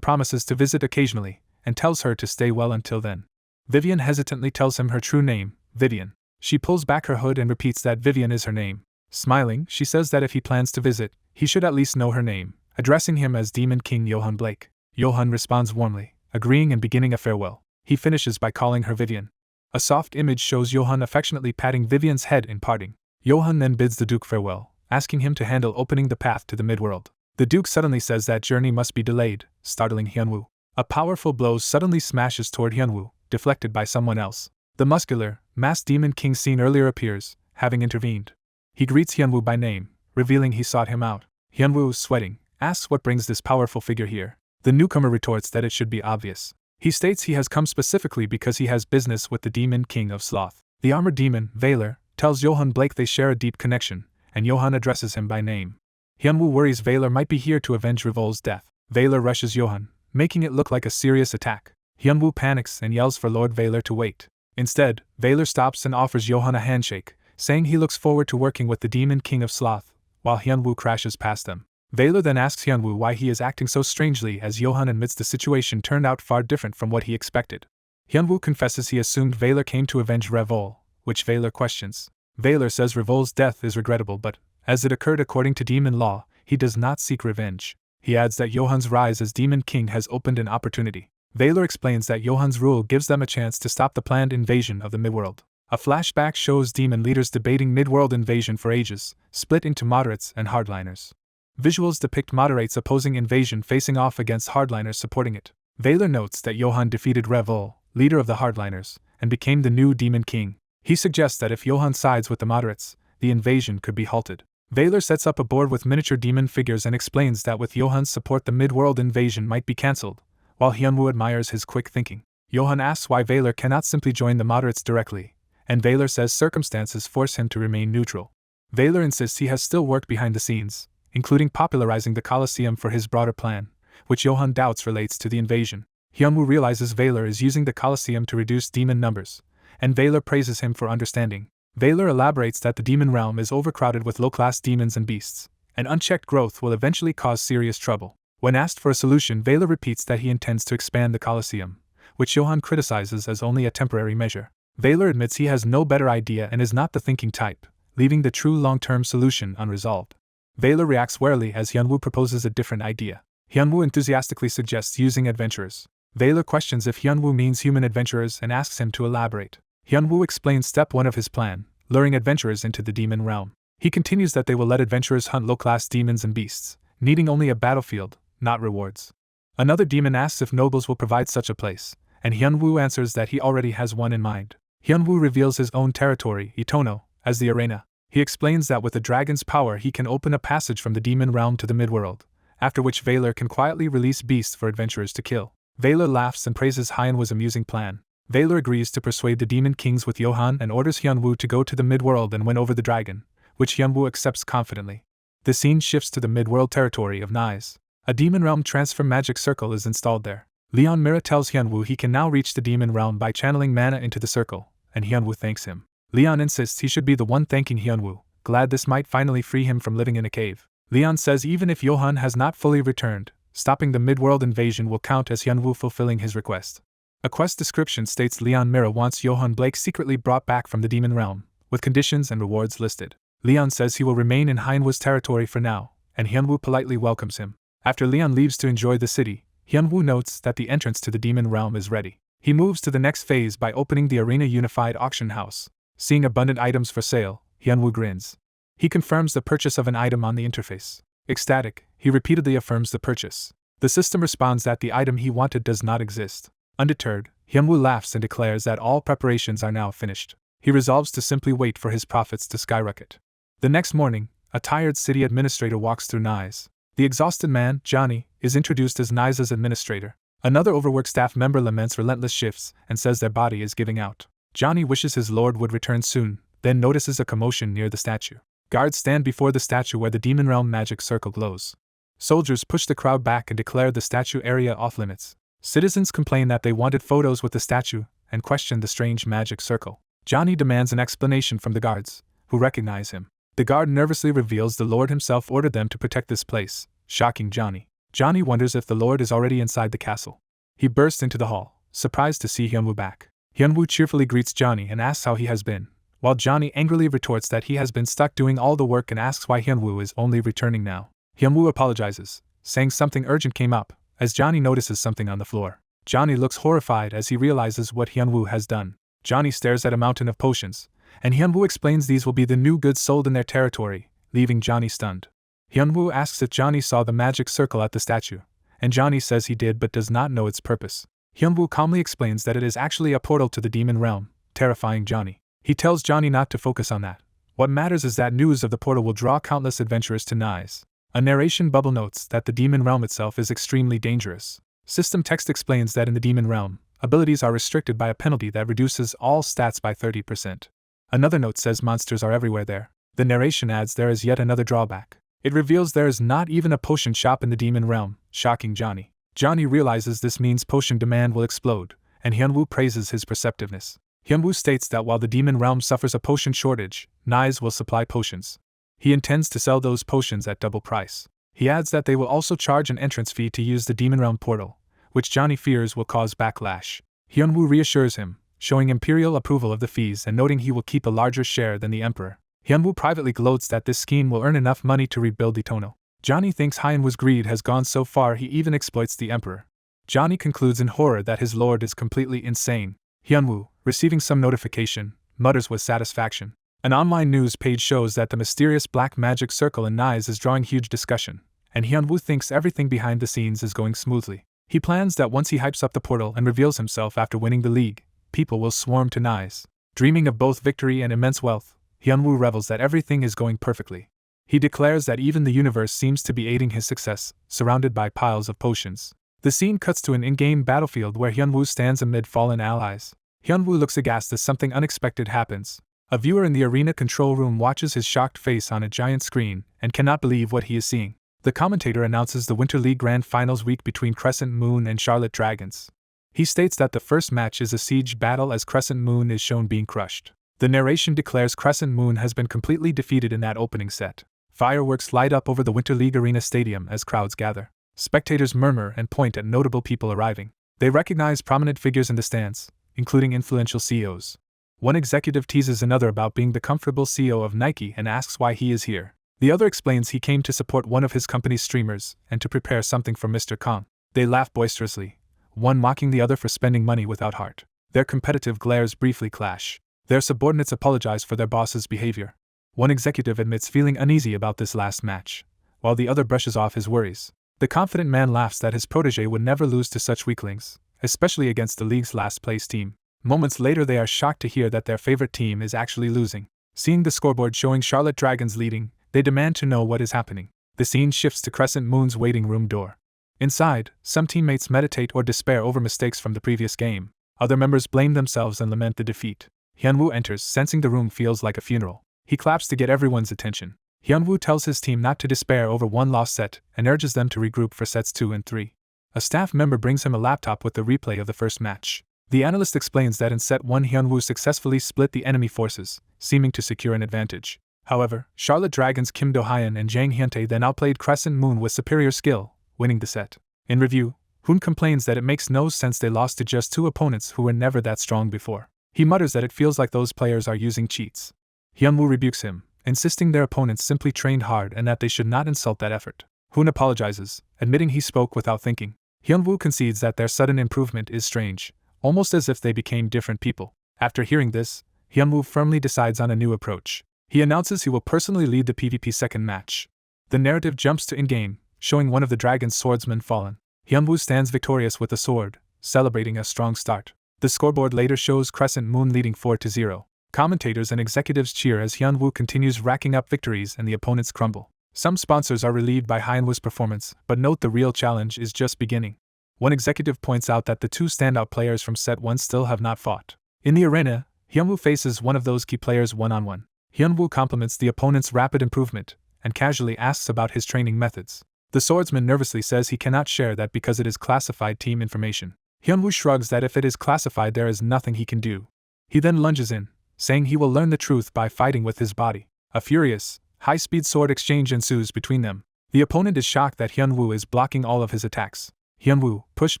promises to visit occasionally, and tells her to stay well until then. Vivian hesitantly tells him her true name, Vivian. She pulls back her hood and repeats that Vivian is her name. Smiling, she says that if he plans to visit, he should at least know her name, addressing him as Demon King Johan Blake. Johan responds warmly, agreeing and beginning a farewell. He finishes by calling her Vivian. A soft image shows Johan affectionately patting Vivian's head in parting. Johan then bids the Duke farewell, asking him to handle opening the path to the midworld. The Duke suddenly says that journey must be delayed, startling Hyunwoo. A powerful blow suddenly smashes toward Hyunwoo, deflected by someone else. The muscular, masked Demon King seen earlier appears, having intervened. He greets Hyunwoo by name, revealing he sought him out. Hyunwoo, sweating, asks what brings this powerful figure here. The newcomer retorts that it should be obvious. He states he has come specifically because he has business with the Demon King of Sloth. The armored demon, Valor, tells Johan Blake they share a deep connection, and Johan addresses him by name. Hyunwoo worries Valor might be here to avenge Revol's death. Valor rushes Johan, making it look like a serious attack. Hyunwoo panics and yells for Lord Valor to wait. Instead, Valor stops and offers Johan a handshake, saying he looks forward to working with the Demon King of Sloth, while Hyunwoo crashes past them. Valor then asks Hyunwoo why he is acting so strangely as Johan admits the situation turned out far different from what he expected. Hyunwoo confesses he assumed Valor came to avenge Revol, which Valor questions. Valor says Revol's death is regrettable but, as it occurred according to demon law, he does not seek revenge. He adds that Johan's rise as Demon King has opened an opportunity. Valor explains that Johan's rule gives them a chance to stop the planned invasion of the midworld. A flashback shows demon leaders debating midworld invasion for ages, split into moderates and hardliners. Visuals depict moderates opposing invasion facing off against hardliners supporting it. Valor notes that Johan defeated Revol, leader of the hardliners, and became the new Demon King. He suggests that if Johan sides with the moderates, the invasion could be halted. Valor sets up a board with miniature demon figures and explains that with Johan's support the midworld invasion might be cancelled, while Hyunwoo admires his quick thinking. Johan asks why Valor cannot simply join the moderates directly, and Valor says circumstances force him to remain neutral. Valor insists he has still worked behind the scenes, including popularizing the coliseum for his broader plan, which Johan doubts relates to the invasion. Hyunwoo realizes Valor is using the coliseum to reduce demon numbers, and Valor praises him for understanding. Valor elaborates that the demon realm is overcrowded with low-class demons and beasts, and unchecked growth will eventually cause serious trouble. When asked for a solution, Valor repeats that he intends to expand the coliseum, which Johan criticizes as only a temporary measure. Valor admits he has no better idea and is not the thinking type, leaving the true long-term solution unresolved. Valor reacts warily as Hyunwoo proposes a different idea. Hyunwoo enthusiastically suggests using adventurers. Valor questions if Hyunwoo means human adventurers and asks him to elaborate. Hyunwoo explains step 1 of his plan, luring adventurers into the demon realm. He continues that they will let adventurers hunt low-class demons and beasts, needing only a battlefield, not rewards. Another demon asks if nobles will provide such a place, and Hyunwoo answers that he already has one in mind. Hyunwoo reveals his own territory, Itono, as the arena. He explains that with the dragon's power he can open a passage from the demon realm to the midworld, after which Valor can quietly release beasts for adventurers to kill. Valor laughs and praises Hyunwoo's amusing plan. Valor agrees to persuade the demon kings with Johan and orders Hyunwoo to go to the midworld and win over the dragon, which Hyunwoo accepts confidently. The scene shifts to the midworld territory of Nais. A demon realm transfer magic circle is installed there. Leon Mira tells Hyunwoo he can now reach the demon realm by channeling mana into the circle, and Hyunwoo thanks him. Leon insists he should be the one thanking Hyunwoo, glad this might finally free him from living in a cave. Leon says even if Johan has not fully returned, stopping the midworld invasion will count as Hyunwoo fulfilling his request. A quest description states Leon Mira wants Johan Blake secretly brought back from the demon realm, with conditions and rewards listed. Leon says he will remain in Hyunwoo's territory for now, and Hyunwoo politely welcomes him. After Leon leaves to enjoy the city, Hyunwoo notes that the entrance to the demon realm is ready. He moves to the next phase by opening the Arena Unified Auction House. Seeing abundant items for sale, Hyunwoo grins. He confirms the purchase of an item on the interface. Ecstatic, he repeatedly affirms the purchase. The system responds that the item he wanted does not exist. Undeterred, Hyunwoo laughs and declares that all preparations are now finished. He resolves to simply wait for his profits to skyrocket. The next morning, a tired city administrator walks through Nais. The exhausted man, Johnny, is introduced as Nais's administrator. Another overworked staff member laments relentless shifts and says their body is giving out. Johnny wishes his lord would return soon, then notices a commotion near the statue. Guards stand before the statue where the demon realm magic circle glows. Soldiers push the crowd back and declare the statue area off-limits. Citizens complain that they wanted photos with the statue and question the strange magic circle. Johnny demands an explanation from the guards, who recognize him. The guard nervously reveals the Lord himself ordered them to protect this place, shocking Johnny. Johnny wonders if the Lord is already inside the castle. He bursts into the hall, surprised to see Hyunwoo back. Hyunwoo cheerfully greets Johnny and asks how he has been, while Johnny angrily retorts that he has been stuck doing all the work and asks why Hyunwoo is only returning now. Hyunwoo apologizes, saying something urgent came up, as Johnny notices something on the floor. Johnny looks horrified as he realizes what Hyunwoo has done. Johnny stares at a mountain of potions, and Hyunwoo explains these will be the new goods sold in their territory, leaving Johnny stunned. Hyunwoo asks if Johnny saw the magic circle at the statue, and Johnny says he did but does not know its purpose. Hyunwoo calmly explains that it is actually a portal to the demon realm, terrifying Johnny. He tells Johnny not to focus on that. What matters is that news of the portal will draw countless adventurers to Nais. A narration bubble notes that the demon realm itself is extremely dangerous. System text explains that in the demon realm, abilities are restricted by a penalty that reduces all stats by 30%. Another note says monsters are everywhere there. The narration adds there is yet another drawback. It reveals there is not even a potion shop in the demon realm, shocking Johnny. Johnny realizes this means potion demand will explode, and Hyunwoo praises his perceptiveness. Hyunwoo states that while the demon realm suffers a potion shortage, Nais will supply potions. He intends to sell those potions at double price. He adds that they will also charge an entrance fee to use the demon realm portal, which Johnny fears will cause backlash. Hyunwoo reassures him, showing imperial approval of the fees and noting he will keep a larger share than the emperor. Hyunwoo privately gloats that this scheme will earn enough money to rebuild Itono. Johnny thinks Hyunwoo's greed has gone so far he even exploits the emperor. Johnny concludes in horror that his lord is completely insane. Hyunwoo, receiving some notification, mutters with satisfaction. An online news page shows that the mysterious black magic circle in Nais is drawing huge discussion, and Hyunwoo thinks everything behind the scenes is going smoothly. He plans that once he hypes up the portal and reveals himself after winning the league, people will swarm to Nais. Dreaming of both victory and immense wealth, Hyunwoo revels that everything is going perfectly. He declares that even the universe seems to be aiding his success, surrounded by piles of potions. The scene cuts to an in-game battlefield where Hyunwoo stands amid fallen allies. Hyunwoo looks aghast as something unexpected happens. A viewer in the arena control room watches his shocked face on a giant screen and cannot believe what he is seeing. The commentator announces the Winter League Grand Finals week between Crescent Moon and Charlotte Dragons. He states that the first match is a siege battle as Crescent Moon is shown being crushed. The narration declares Crescent Moon has been completely defeated in that opening set. Fireworks light up over the Winter League Arena Stadium as crowds gather. Spectators murmur and point at notable people arriving. They recognize prominent figures in the stands, including influential CEOs. One executive teases another about being the comfortable CEO of Nike and asks why he is here. The other explains he came to support one of his company's streamers and to prepare something for Mr. Kong. They laugh boisterously, one mocking the other for spending money without heart. Their competitive glares briefly clash. Their subordinates apologize for their boss's behavior. One executive admits feeling uneasy about this last match, while the other brushes off his worries. The confident man laughs that his protege would never lose to such weaklings, especially against the league's last-place team. Moments later they are shocked to hear that their favorite team is actually losing. Seeing the scoreboard showing Charlotte Dragons leading, they demand to know what is happening. The scene shifts to Crescent Moon's waiting room door. Inside, some teammates meditate or despair over mistakes from the previous game. Other members blame themselves and lament the defeat. Hyunwoo enters, sensing the room feels like a funeral. He claps to get everyone's attention. Hyunwoo tells his team not to despair over one lost set and urges them to regroup for sets 2 and 3. A staff member brings him a laptop with the replay of the first match. The analyst explains that in set 1 Hyunwoo successfully split the enemy forces, seeming to secure an advantage. However, Charlotte Dragons' Kim Do-hyun and Jang Hyuntae then outplayed Crescent Moon with superior skill, winning the set. In review, Hoon complains that it makes no sense they lost to just 2 opponents who were never that strong before. He mutters that it feels like those players are using cheats. Hyunwoo rebukes him, insisting their opponents simply trained hard and that they should not insult that effort. Hoon apologizes, admitting he spoke without thinking. Hyunwoo concedes that their sudden improvement is strange, almost as if they became different people. After hearing this, Hyunwoo firmly decides on a new approach. He announces he will personally lead the PvP second match. The narrative jumps to in-game, showing one of the dragon's swordsmen fallen. Hyunwoo stands victorious with a sword, celebrating a strong start. The scoreboard later shows Crescent Moon leading 4-0. Commentators and executives cheer as Hyunwoo continues racking up victories and the opponents crumble. Some sponsors are relieved by Hyunwoo's performance, but note the real challenge is just beginning. One executive points out that the 2 standout players from set 1 still have not fought. In the arena, Hyunwoo faces one of those key players one-on-one. Hyunwoo compliments the opponent's rapid improvement and casually asks about his training methods. The swordsman nervously says he cannot share that because it is classified team information. Hyunwoo shrugs that if it is classified there is nothing he can do. He then lunges in, saying he will learn the truth by fighting with his body. A furious, high-speed sword exchange ensues between them. The opponent is shocked that Hyunwoo is blocking all of his attacks. Hyunwoo, pushed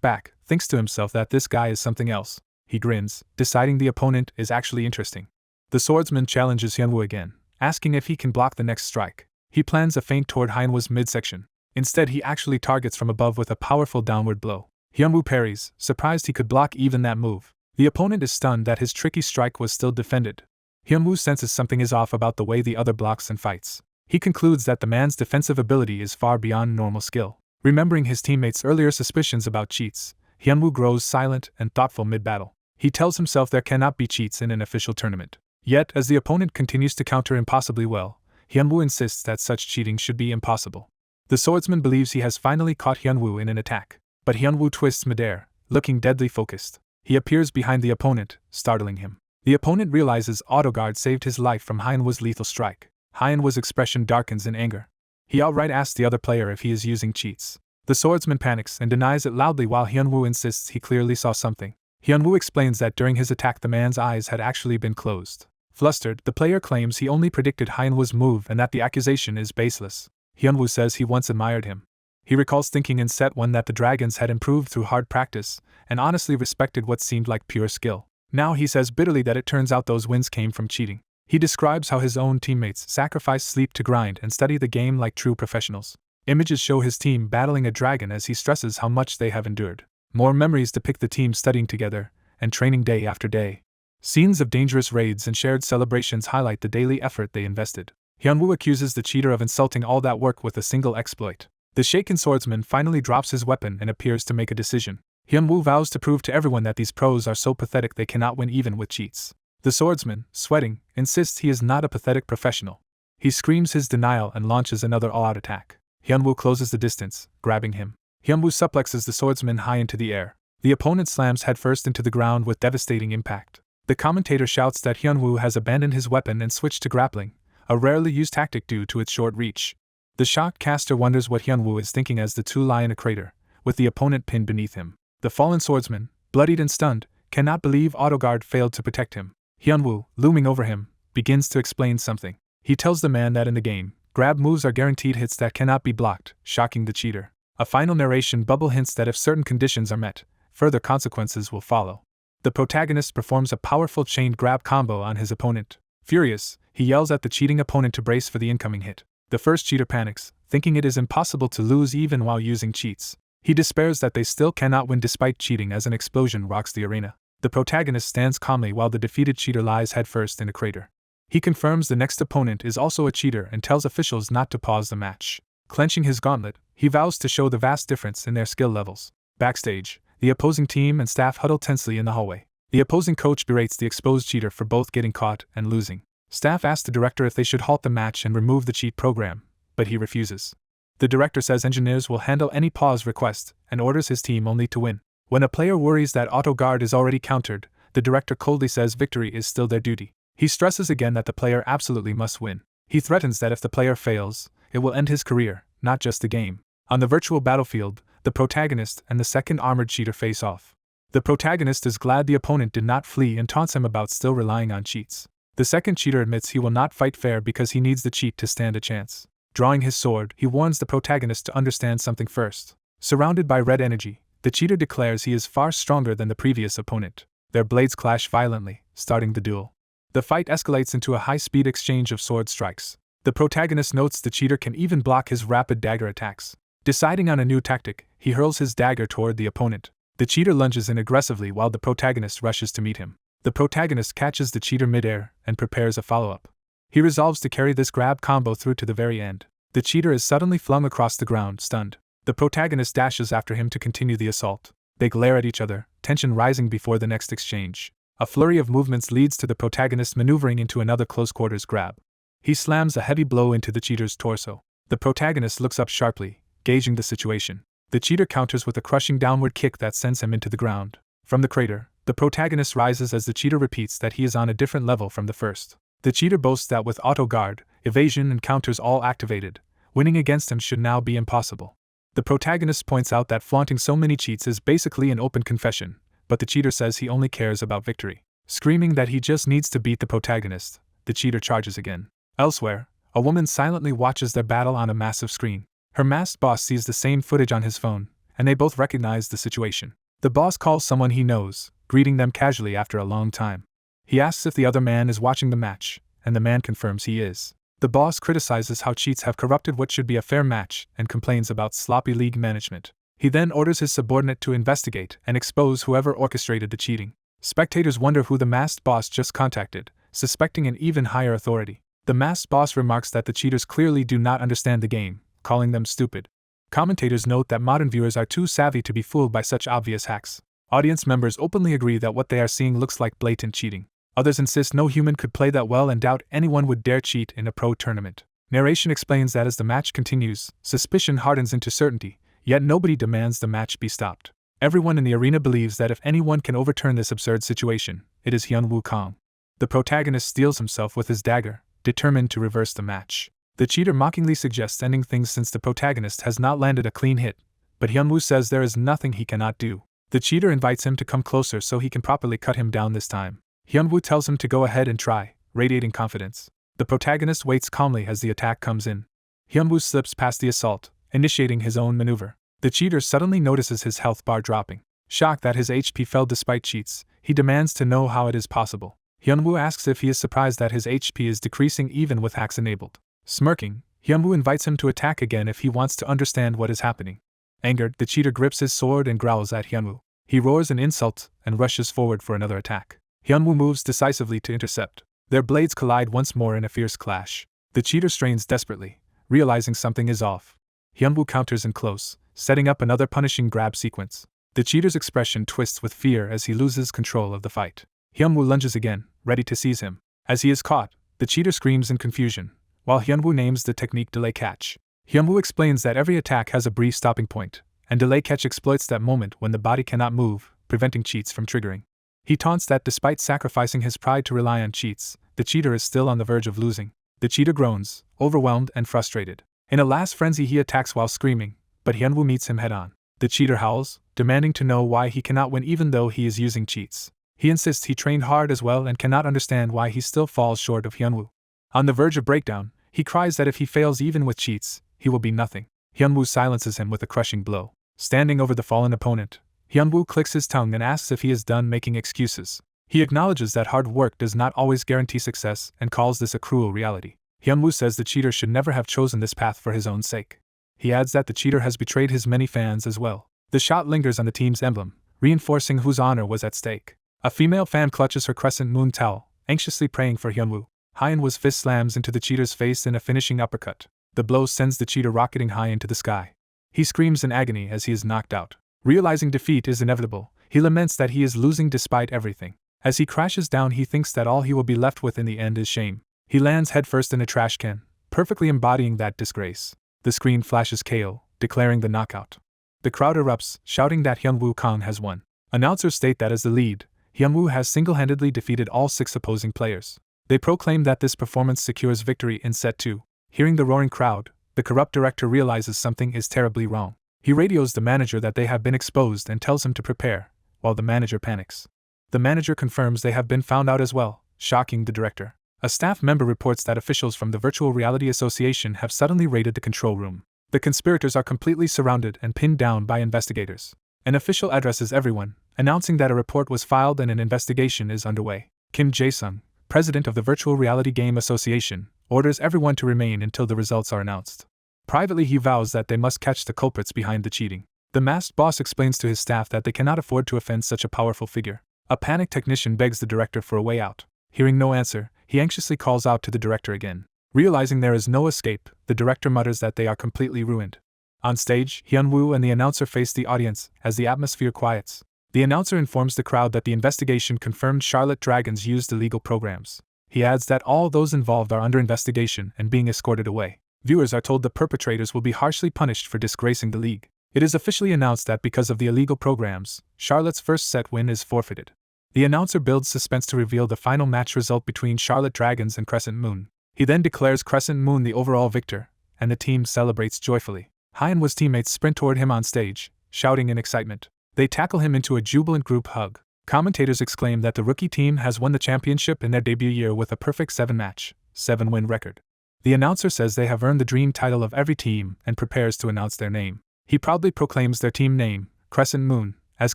back, thinks to himself that this guy is something else. He grins, deciding the opponent is actually interesting. The swordsman challenges Hyunwoo again, asking if he can block the next strike. He plans a feint toward Hyunwoo's midsection. Instead he actually targets from above with a powerful downward blow. Hyunwoo parries, surprised he could block even that move. The opponent is stunned that his tricky strike was still defended. Hyunwoo senses something is off about the way the other blocks and fights. He concludes that the man's defensive ability is far beyond normal skill. Remembering his teammates' earlier suspicions about cheats, Hyunwoo grows silent and thoughtful mid-battle. He tells himself there cannot be cheats in an official tournament. Yet, as the opponent continues to counter impossibly well, Hyunwoo insists that such cheating should be impossible. The swordsman believes he has finally caught Hyunwoo in an attack, but Hyunwoo twists midair, looking deadly focused. He appears behind the opponent, startling him. The opponent realizes AutoGuard saved his life from Hyunwoo's lethal strike. Hyunwoo's expression darkens in anger. He outright asks the other player if he is using cheats. The swordsman panics and denies it loudly while Hyunwoo insists he clearly saw something. Hyunwoo explains that during his attack the man's eyes had actually been closed. Flustered, the player claims he only predicted Hyunwoo's move and that the accusation is baseless. Hyunwoo says he once admired him. He recalls thinking in set 1 that the dragons had improved through hard practice, and honestly respected what seemed like pure skill. Now he says bitterly that it turns out those wins came from cheating. He describes how his own teammates sacrifice sleep to grind and study the game like true professionals. Images show his team battling a dragon as he stresses how much they have endured. More memories depict the team studying together and training day after day. Scenes of dangerous raids and shared celebrations highlight the daily effort they invested. Hyunwoo accuses the cheater of insulting all that work with a single exploit. The shaken swordsman finally drops his weapon and appears to make a decision. Hyunwoo vows to prove to everyone that these pros are so pathetic they cannot win even with cheats. The swordsman, sweating, insists he is not a pathetic professional. He screams his denial and launches another all-out attack. Hyunwoo closes the distance, grabbing him. Hyunwoo suplexes the swordsman high into the air. The opponent slams headfirst into the ground with devastating impact. The commentator shouts that Hyunwoo has abandoned his weapon and switched to grappling, a rarely used tactic due to its short reach. The shocked caster wonders what Hyunwoo is thinking as the two lie in a crater, with the opponent pinned beneath him. The fallen swordsman, bloodied and stunned, cannot believe AutoGuard failed to protect him. Hyunwoo, looming over him, begins to explain something. He tells the man that in the game, grab moves are guaranteed hits that cannot be blocked, shocking the cheater. A final narration bubble hints that if certain conditions are met, further consequences will follow. The protagonist performs a powerful chained grab combo on his opponent. Furious, he yells at the cheating opponent to brace for the incoming hit. The first cheater panics, thinking it is impossible to lose even while using cheats. He despairs that they still cannot win despite cheating as an explosion rocks the arena. The protagonist stands calmly while the defeated cheater lies headfirst in a crater. He confirms the next opponent is also a cheater and tells officials not to pause the match. Clenching his gauntlet, he vows to show the vast difference in their skill levels. Backstage, the opposing team and staff huddle tensely in the hallway. The opposing coach berates the exposed cheater for both getting caught and losing. Staff asks the director if they should halt the match and remove the cheat program, but he refuses. The director says engineers will handle any pause request and orders his team only to win. When a player worries that auto-guard is already countered, the director coldly says victory is still their duty. He stresses again that the player absolutely must win. He threatens that if the player fails, it will end his career, not just the game. On the virtual battlefield, the protagonist and the second armored cheater face off. The protagonist is glad the opponent did not flee and taunts him about still relying on cheats. The second cheater admits he will not fight fair because he needs the cheat to stand a chance. Drawing his sword, he warns the protagonist to understand something first. Surrounded by red energy, the cheater declares he is far stronger than the previous opponent. Their blades clash violently, starting the duel. The fight escalates into a high-speed exchange of sword strikes. The protagonist notes the cheater can even block his rapid dagger attacks. Deciding on a new tactic, he hurls his dagger toward the opponent. The cheater lunges in aggressively while the protagonist rushes to meet him. The protagonist catches the cheater midair and prepares a follow-up. He resolves to carry this grab combo through to the very end. The cheater is suddenly flung across the ground, stunned. The protagonist dashes after him to continue the assault. They glare at each other, tension rising before the next exchange. A flurry of movements leads to the protagonist maneuvering into another close-quarters grab. He slams a heavy blow into the cheater's torso. The protagonist looks up sharply, gauging the situation. The cheater counters with a crushing downward kick that sends him into the ground. From the crater, the protagonist rises as the cheater repeats that he is on a different level from the first. The cheater boasts that with auto-guard, evasion and counters all activated, winning against him should now be impossible. The protagonist points out that flaunting so many cheats is basically an open confession, but the cheater says he only cares about victory. Screaming that he just needs to beat the protagonist, the cheater charges again. Elsewhere, a woman silently watches their battle on a massive screen. Her masked boss sees the same footage on his phone, and they both recognize the situation. The boss calls someone he knows, greeting them casually after a long time. He asks if the other man is watching the match, and the man confirms he is. The boss criticizes how cheats have corrupted what should be a fair match and complains about sloppy league management. He then orders his subordinate to investigate and expose whoever orchestrated the cheating. Spectators wonder who the masked boss just contacted, suspecting an even higher authority. The masked boss remarks that the cheaters clearly do not understand the game, calling them stupid. Commentators note that modern viewers are too savvy to be fooled by such obvious hacks. Audience members openly agree that what they are seeing looks like blatant cheating. Others insist no human could play that well and doubt anyone would dare cheat in a pro tournament. Narration explains that as the match continues, suspicion hardens into certainty, yet nobody demands the match be stopped. Everyone in the arena believes that if anyone can overturn this absurd situation, it is Hyun Wukong. The protagonist steels himself with his dagger, determined to reverse the match. The cheater mockingly suggests ending things since the protagonist has not landed a clean hit, but Hyunwoo says there is nothing he cannot do. The cheater invites him to come closer so he can properly cut him down this time. Hyunwoo tells him to go ahead and try, radiating confidence. The protagonist waits calmly as the attack comes in. Hyunwoo slips past the assault, initiating his own maneuver. The cheater suddenly notices his health bar dropping. Shocked that his HP fell despite cheats, he demands to know how it is possible. Hyunwoo asks if he is surprised that his HP is decreasing even with hacks enabled. Smirking, Hyunwoo invites him to attack again if he wants to understand what is happening. Angered, the cheater grips his sword and growls at Hyunwoo. He roars an insult and rushes forward for another attack. Hyunwoo moves decisively to intercept. Their blades collide once more in a fierce clash. The cheater strains desperately, realizing something is off. Hyunwoo counters in close, setting up another punishing grab sequence. The cheater's expression twists with fear as he loses control of the fight. Hyunwoo lunges again, ready to seize him. As he is caught, the cheater screams in confusion, while Hyunwoo names the technique delay catch. Hyunwoo explains that every attack has a brief stopping point, and delay catch exploits that moment when the body cannot move, preventing cheats from triggering. He taunts that despite sacrificing his pride to rely on cheats, the cheater is still on the verge of losing. The cheater groans, overwhelmed and frustrated. In a last frenzy he attacks while screaming, but Hyunwoo meets him head-on. The cheater howls, demanding to know why he cannot win even though he is using cheats. He insists he trained hard as well and cannot understand why he still falls short of Hyunwoo. On the verge of breakdown, he cries that if he fails even with cheats, he will be nothing. Hyunwoo silences him with a crushing blow. Standing over the fallen opponent, Hyunwoo clicks his tongue and asks if he is done making excuses. He acknowledges that hard work does not always guarantee success and calls this a cruel reality. Hyunwoo says the cheater should never have chosen this path for his own sake. He adds that the cheater has betrayed his many fans as well. The shot lingers on the team's emblem, reinforcing whose honor was at stake. A female fan clutches her crescent moon towel, anxiously praying for Hyunwoo. Hyunwoo's fist slams into the cheater's face in a finishing uppercut. The blow sends the cheater rocketing high into the sky. He screams in agony as he is knocked out. Realizing defeat is inevitable, he laments that he is losing despite everything. As he crashes down, he thinks that all he will be left with in the end is shame. He lands headfirst in a trash can, perfectly embodying that disgrace. The screen flashes KO, declaring the knockout. The crowd erupts, shouting that Hyunwoo Kang has won. Announcers state that as the lead, Hyunwoo has single-handedly defeated all 6 opposing players. They proclaim that this performance secures victory in set 2. Hearing the roaring crowd, the corrupt director realizes something is terribly wrong. He radios the manager that they have been exposed and tells him to prepare, while the manager panics. The manager confirms they have been found out as well, shocking the director. A staff member reports that officials from the Virtual Reality Association have suddenly raided the control room. The conspirators are completely surrounded and pinned down by investigators. An official addresses everyone, announcing that a report was filed and an investigation is underway. Kim Jae-sung, president of the Virtual Reality Game Association, orders everyone to remain until the results are announced. Privately, he vows that they must catch the culprits behind the cheating. The masked boss explains to his staff that they cannot afford to offend such a powerful figure. A panicked technician begs the director for a way out. Hearing no answer, he anxiously calls out to the director again. Realizing there is no escape, the director mutters that they are completely ruined. On stage, Hyunwoo and the announcer face the audience as the atmosphere quiets. The announcer informs the crowd that the investigation confirmed Charlotte Dragons used illegal programs. He adds that all those involved are under investigation and being escorted away. Viewers are told the perpetrators will be harshly punished for disgracing the league. It is officially announced that because of the illegal programs, Charlotte's first set win is forfeited. The announcer builds suspense to reveal the final match result between Charlotte Dragons and Crescent Moon. He then declares Crescent Moon the overall victor, and the team celebrates joyfully. Hyunwoo's teammates sprint toward him on stage, shouting in excitement. They tackle him into a jubilant group hug. Commentators exclaim that the rookie team has won the championship in their debut year with a perfect 7-match, 7-win record. The announcer says they have earned the dream title of every team and prepares to announce their name. He proudly proclaims their team name, Crescent Moon, as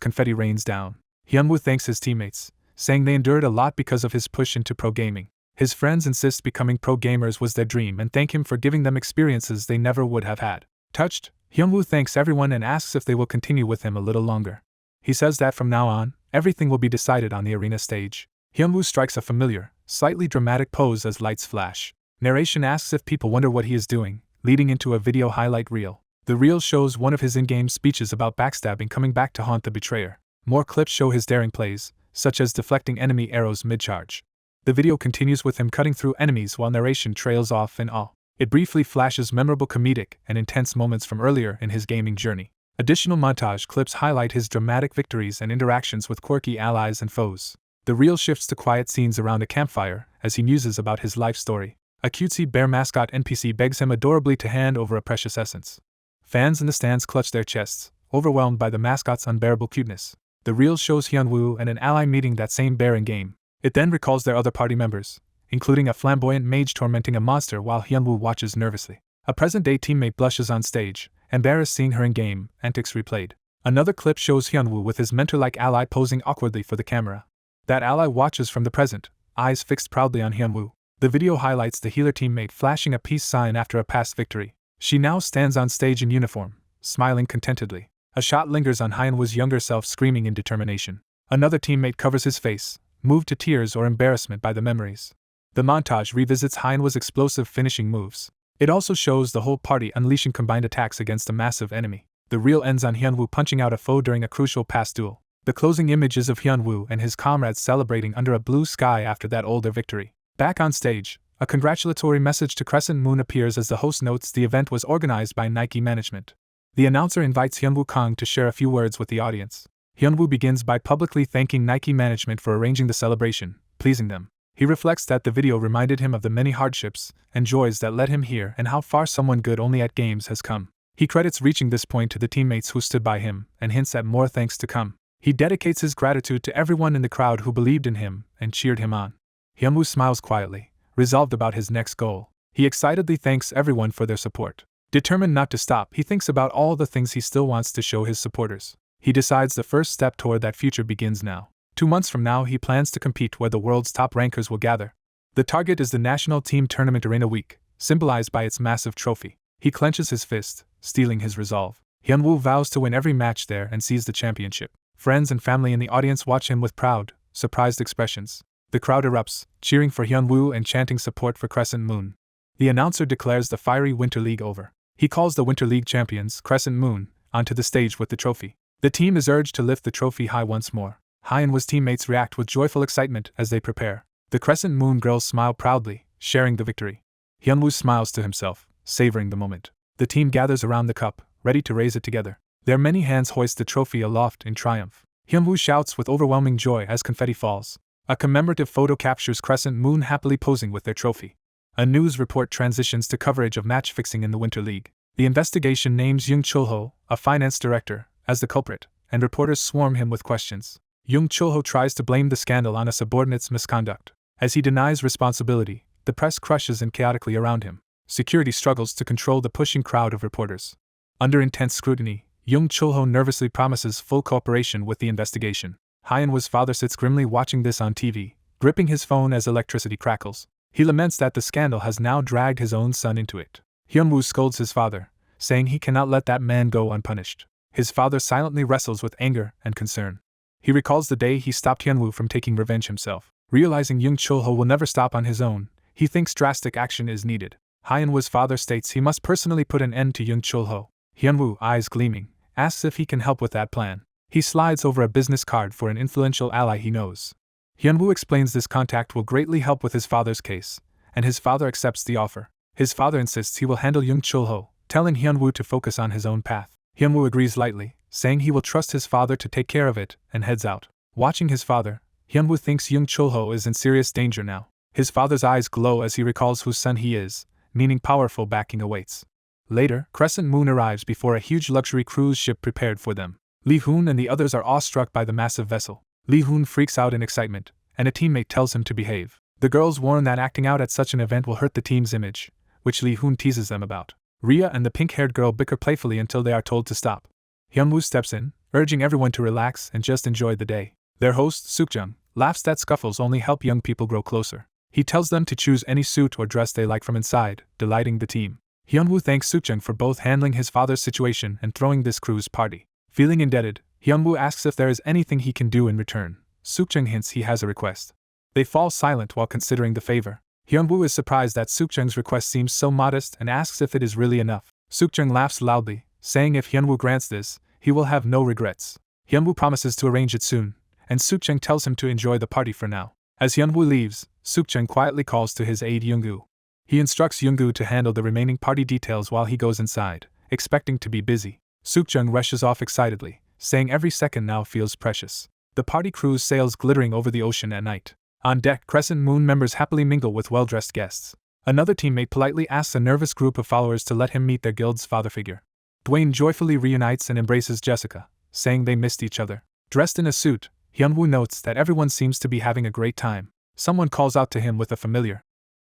confetti rains down. Hyunwoo thanks his teammates, saying they endured a lot because of his push into pro gaming. His friends insist becoming pro gamers was their dream and thank him for giving them experiences they never would have had. Touched, Hyunwoo thanks everyone and asks if they will continue with him a little longer. He says that from now on, everything will be decided on the arena stage. Hyunwoo strikes a familiar, slightly dramatic pose as lights flash. Narration asks if people wonder what he is doing, leading into a video highlight reel. The reel shows one of his in-game speeches about backstabbing coming back to haunt the betrayer. More clips show his daring plays, such as deflecting enemy arrows mid-charge. The video continues with him cutting through enemies while narration trails off in awe. It briefly flashes memorable comedic and intense moments from earlier in his gaming journey. Additional montage clips highlight his dramatic victories and interactions with quirky allies and foes. The reel shifts to quiet scenes around a campfire as he muses about his life story. A cutesy bear mascot NPC begs him adorably to hand over a precious essence. Fans in the stands clutch their chests, overwhelmed by the mascot's unbearable cuteness. The reel shows Hyunwoo and an ally meeting that same bear in-game. It then recalls their other party members, including a flamboyant mage tormenting a monster while Hyunwoo watches nervously. A present-day teammate blushes on stage, embarrassed seeing her in-game, antics replayed. Another clip shows Hyunwoo with his mentor-like ally posing awkwardly for the camera. That ally watches from the present, eyes fixed proudly on Hyunwoo. The video highlights the healer teammate flashing a peace sign after a past victory. She now stands on stage in uniform, smiling contentedly. A shot lingers on Hyunwoo's younger self screaming in determination. Another teammate covers his face, moved to tears or embarrassment by the memories. The montage revisits Hyunwoo's explosive finishing moves. It also shows the whole party unleashing combined attacks against a massive enemy. The reel ends on Hyunwoo punching out a foe during a crucial past duel. The closing image is of Hyunwoo and his comrades celebrating under a blue sky after that older victory. Back on stage, a congratulatory message to Crescent Moon appears as the host notes the event was organized by Nike management. The announcer invites Hyunwoo Kang to share a few words with the audience. Hyunwoo begins by publicly thanking Nike management for arranging the celebration, pleasing them. He reflects that the video reminded him of the many hardships and joys that led him here and how far someone good only at games has come. He credits reaching this point to the teammates who stood by him and hints at more thanks to come. He dedicates his gratitude to everyone in the crowd who believed in him and cheered him on. Hyunwoo smiles quietly, resolved about his next goal. He excitedly thanks everyone for their support. Determined not to stop, he thinks about all the things he still wants to show his supporters. He decides the first step toward that future begins now. 2 months from now, he plans to compete where the world's top rankers will gather. The target is the National Team Tournament Arena Week, symbolized by its massive trophy. He clenches his fist, steeling his resolve. Hyunwoo vows to win every match there and seize the championship. Friends and family in the audience watch him with proud, surprised expressions. The crowd erupts, cheering for Hyunwoo and chanting support for Crescent Moon. The announcer declares the fiery Winter League over. He calls the Winter League champions, Crescent Moon, onto the stage with the trophy. The team is urged to lift the trophy high once more. Hyunwoo's teammates react with joyful excitement as they prepare. The Crescent Moon girls smile proudly, sharing the victory. Hyunwoo smiles to himself, savoring the moment. The team gathers around the cup, ready to raise it together. Their many hands hoist the trophy aloft in triumph. Hyunwoo shouts with overwhelming joy as confetti falls. A commemorative photo captures Crescent Moon happily posing with their trophy. A news report transitions to coverage of match fixing in the Winter League. The investigation names Young Chulho, a finance director, as the culprit, and reporters swarm him with questions. Young Chulho tries to blame the scandal on a subordinate's misconduct. As he denies responsibility, the press crushes him chaotically around him. Security struggles to control the pushing crowd of reporters. Under intense scrutiny, Young Chulho nervously promises full cooperation with the investigation. Hyunwoo's father sits grimly watching this on TV, gripping his phone as electricity crackles. He laments that the scandal has now dragged his own son into it. Hyunwoo scolds his father, saying he cannot let that man go unpunished. His father silently wrestles with anger and concern. He recalls the day he stopped Hyunwoo from taking revenge himself. Realizing Young Chulho will never stop on his own, he thinks drastic action is needed. Hyunwoo's father states he must personally put an end to Young Chulho. Hyunwoo, eyes gleaming, asks if he can help with that plan. He slides over a business card for an influential ally he knows. Hyunwoo explains this contact will greatly help with his father's case, and his father accepts the offer. His father insists he will handle Young Chulho, telling Hyunwoo to focus on his own path. Hyunwoo agrees lightly, saying he will trust his father to take care of it, and heads out. Watching his father, Hyunwoo thinks Young Chulho is in serious danger now. His father's eyes glow as he recalls whose son he is, meaning powerful backing awaits. Later, Crescent Moon arrives before a huge luxury cruise ship prepared for them. Lee Hoon and the others are awestruck by the massive vessel. Lee Hoon freaks out in excitement, and a teammate tells him to behave. The girls warn that acting out at such an event will hurt the team's image, which Lee Hoon teases them about. Rhea and the pink-haired girl bicker playfully until they are told to stop. Hyunwoo steps in, urging everyone to relax and just enjoy the day. Their host, Sukjung, laughs that scuffles only help young people grow closer. He tells them to choose any suit or dress they like from inside, delighting the team. Hyunwoo thanks Sukjung for both handling his father's situation and throwing this cruise party. Feeling indebted, Hyunwoo asks if there is anything he can do in return. Sukjung hints he has a request. They fall silent while considering the favor. Hyunwoo is surprised that Sukjung's request seems so modest and asks if it is really enough. Sukjung laughs loudly, saying if Hyunwoo grants this, he will have no regrets. Hyunwoo promises to arrange it soon, and Sukjung tells him to enjoy the party for now. As Hyunwoo leaves, Sukjung quietly calls to his aide Youngoo. He instructs Youngoo to handle the remaining party details while he goes inside, expecting to be busy. Sukjung rushes off excitedly, saying every second now feels precious. The party cruise sails glittering over the ocean at night. On deck, Crescent Moon members happily mingle with well-dressed guests. Another teammate politely asks a nervous group of followers to let him meet their guild's father figure. Dwayne joyfully reunites and embraces Jessica, saying they missed each other. Dressed in a suit, Hyunwoo notes that everyone seems to be having a great time. Someone calls out to him with a familiar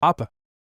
"Appa,"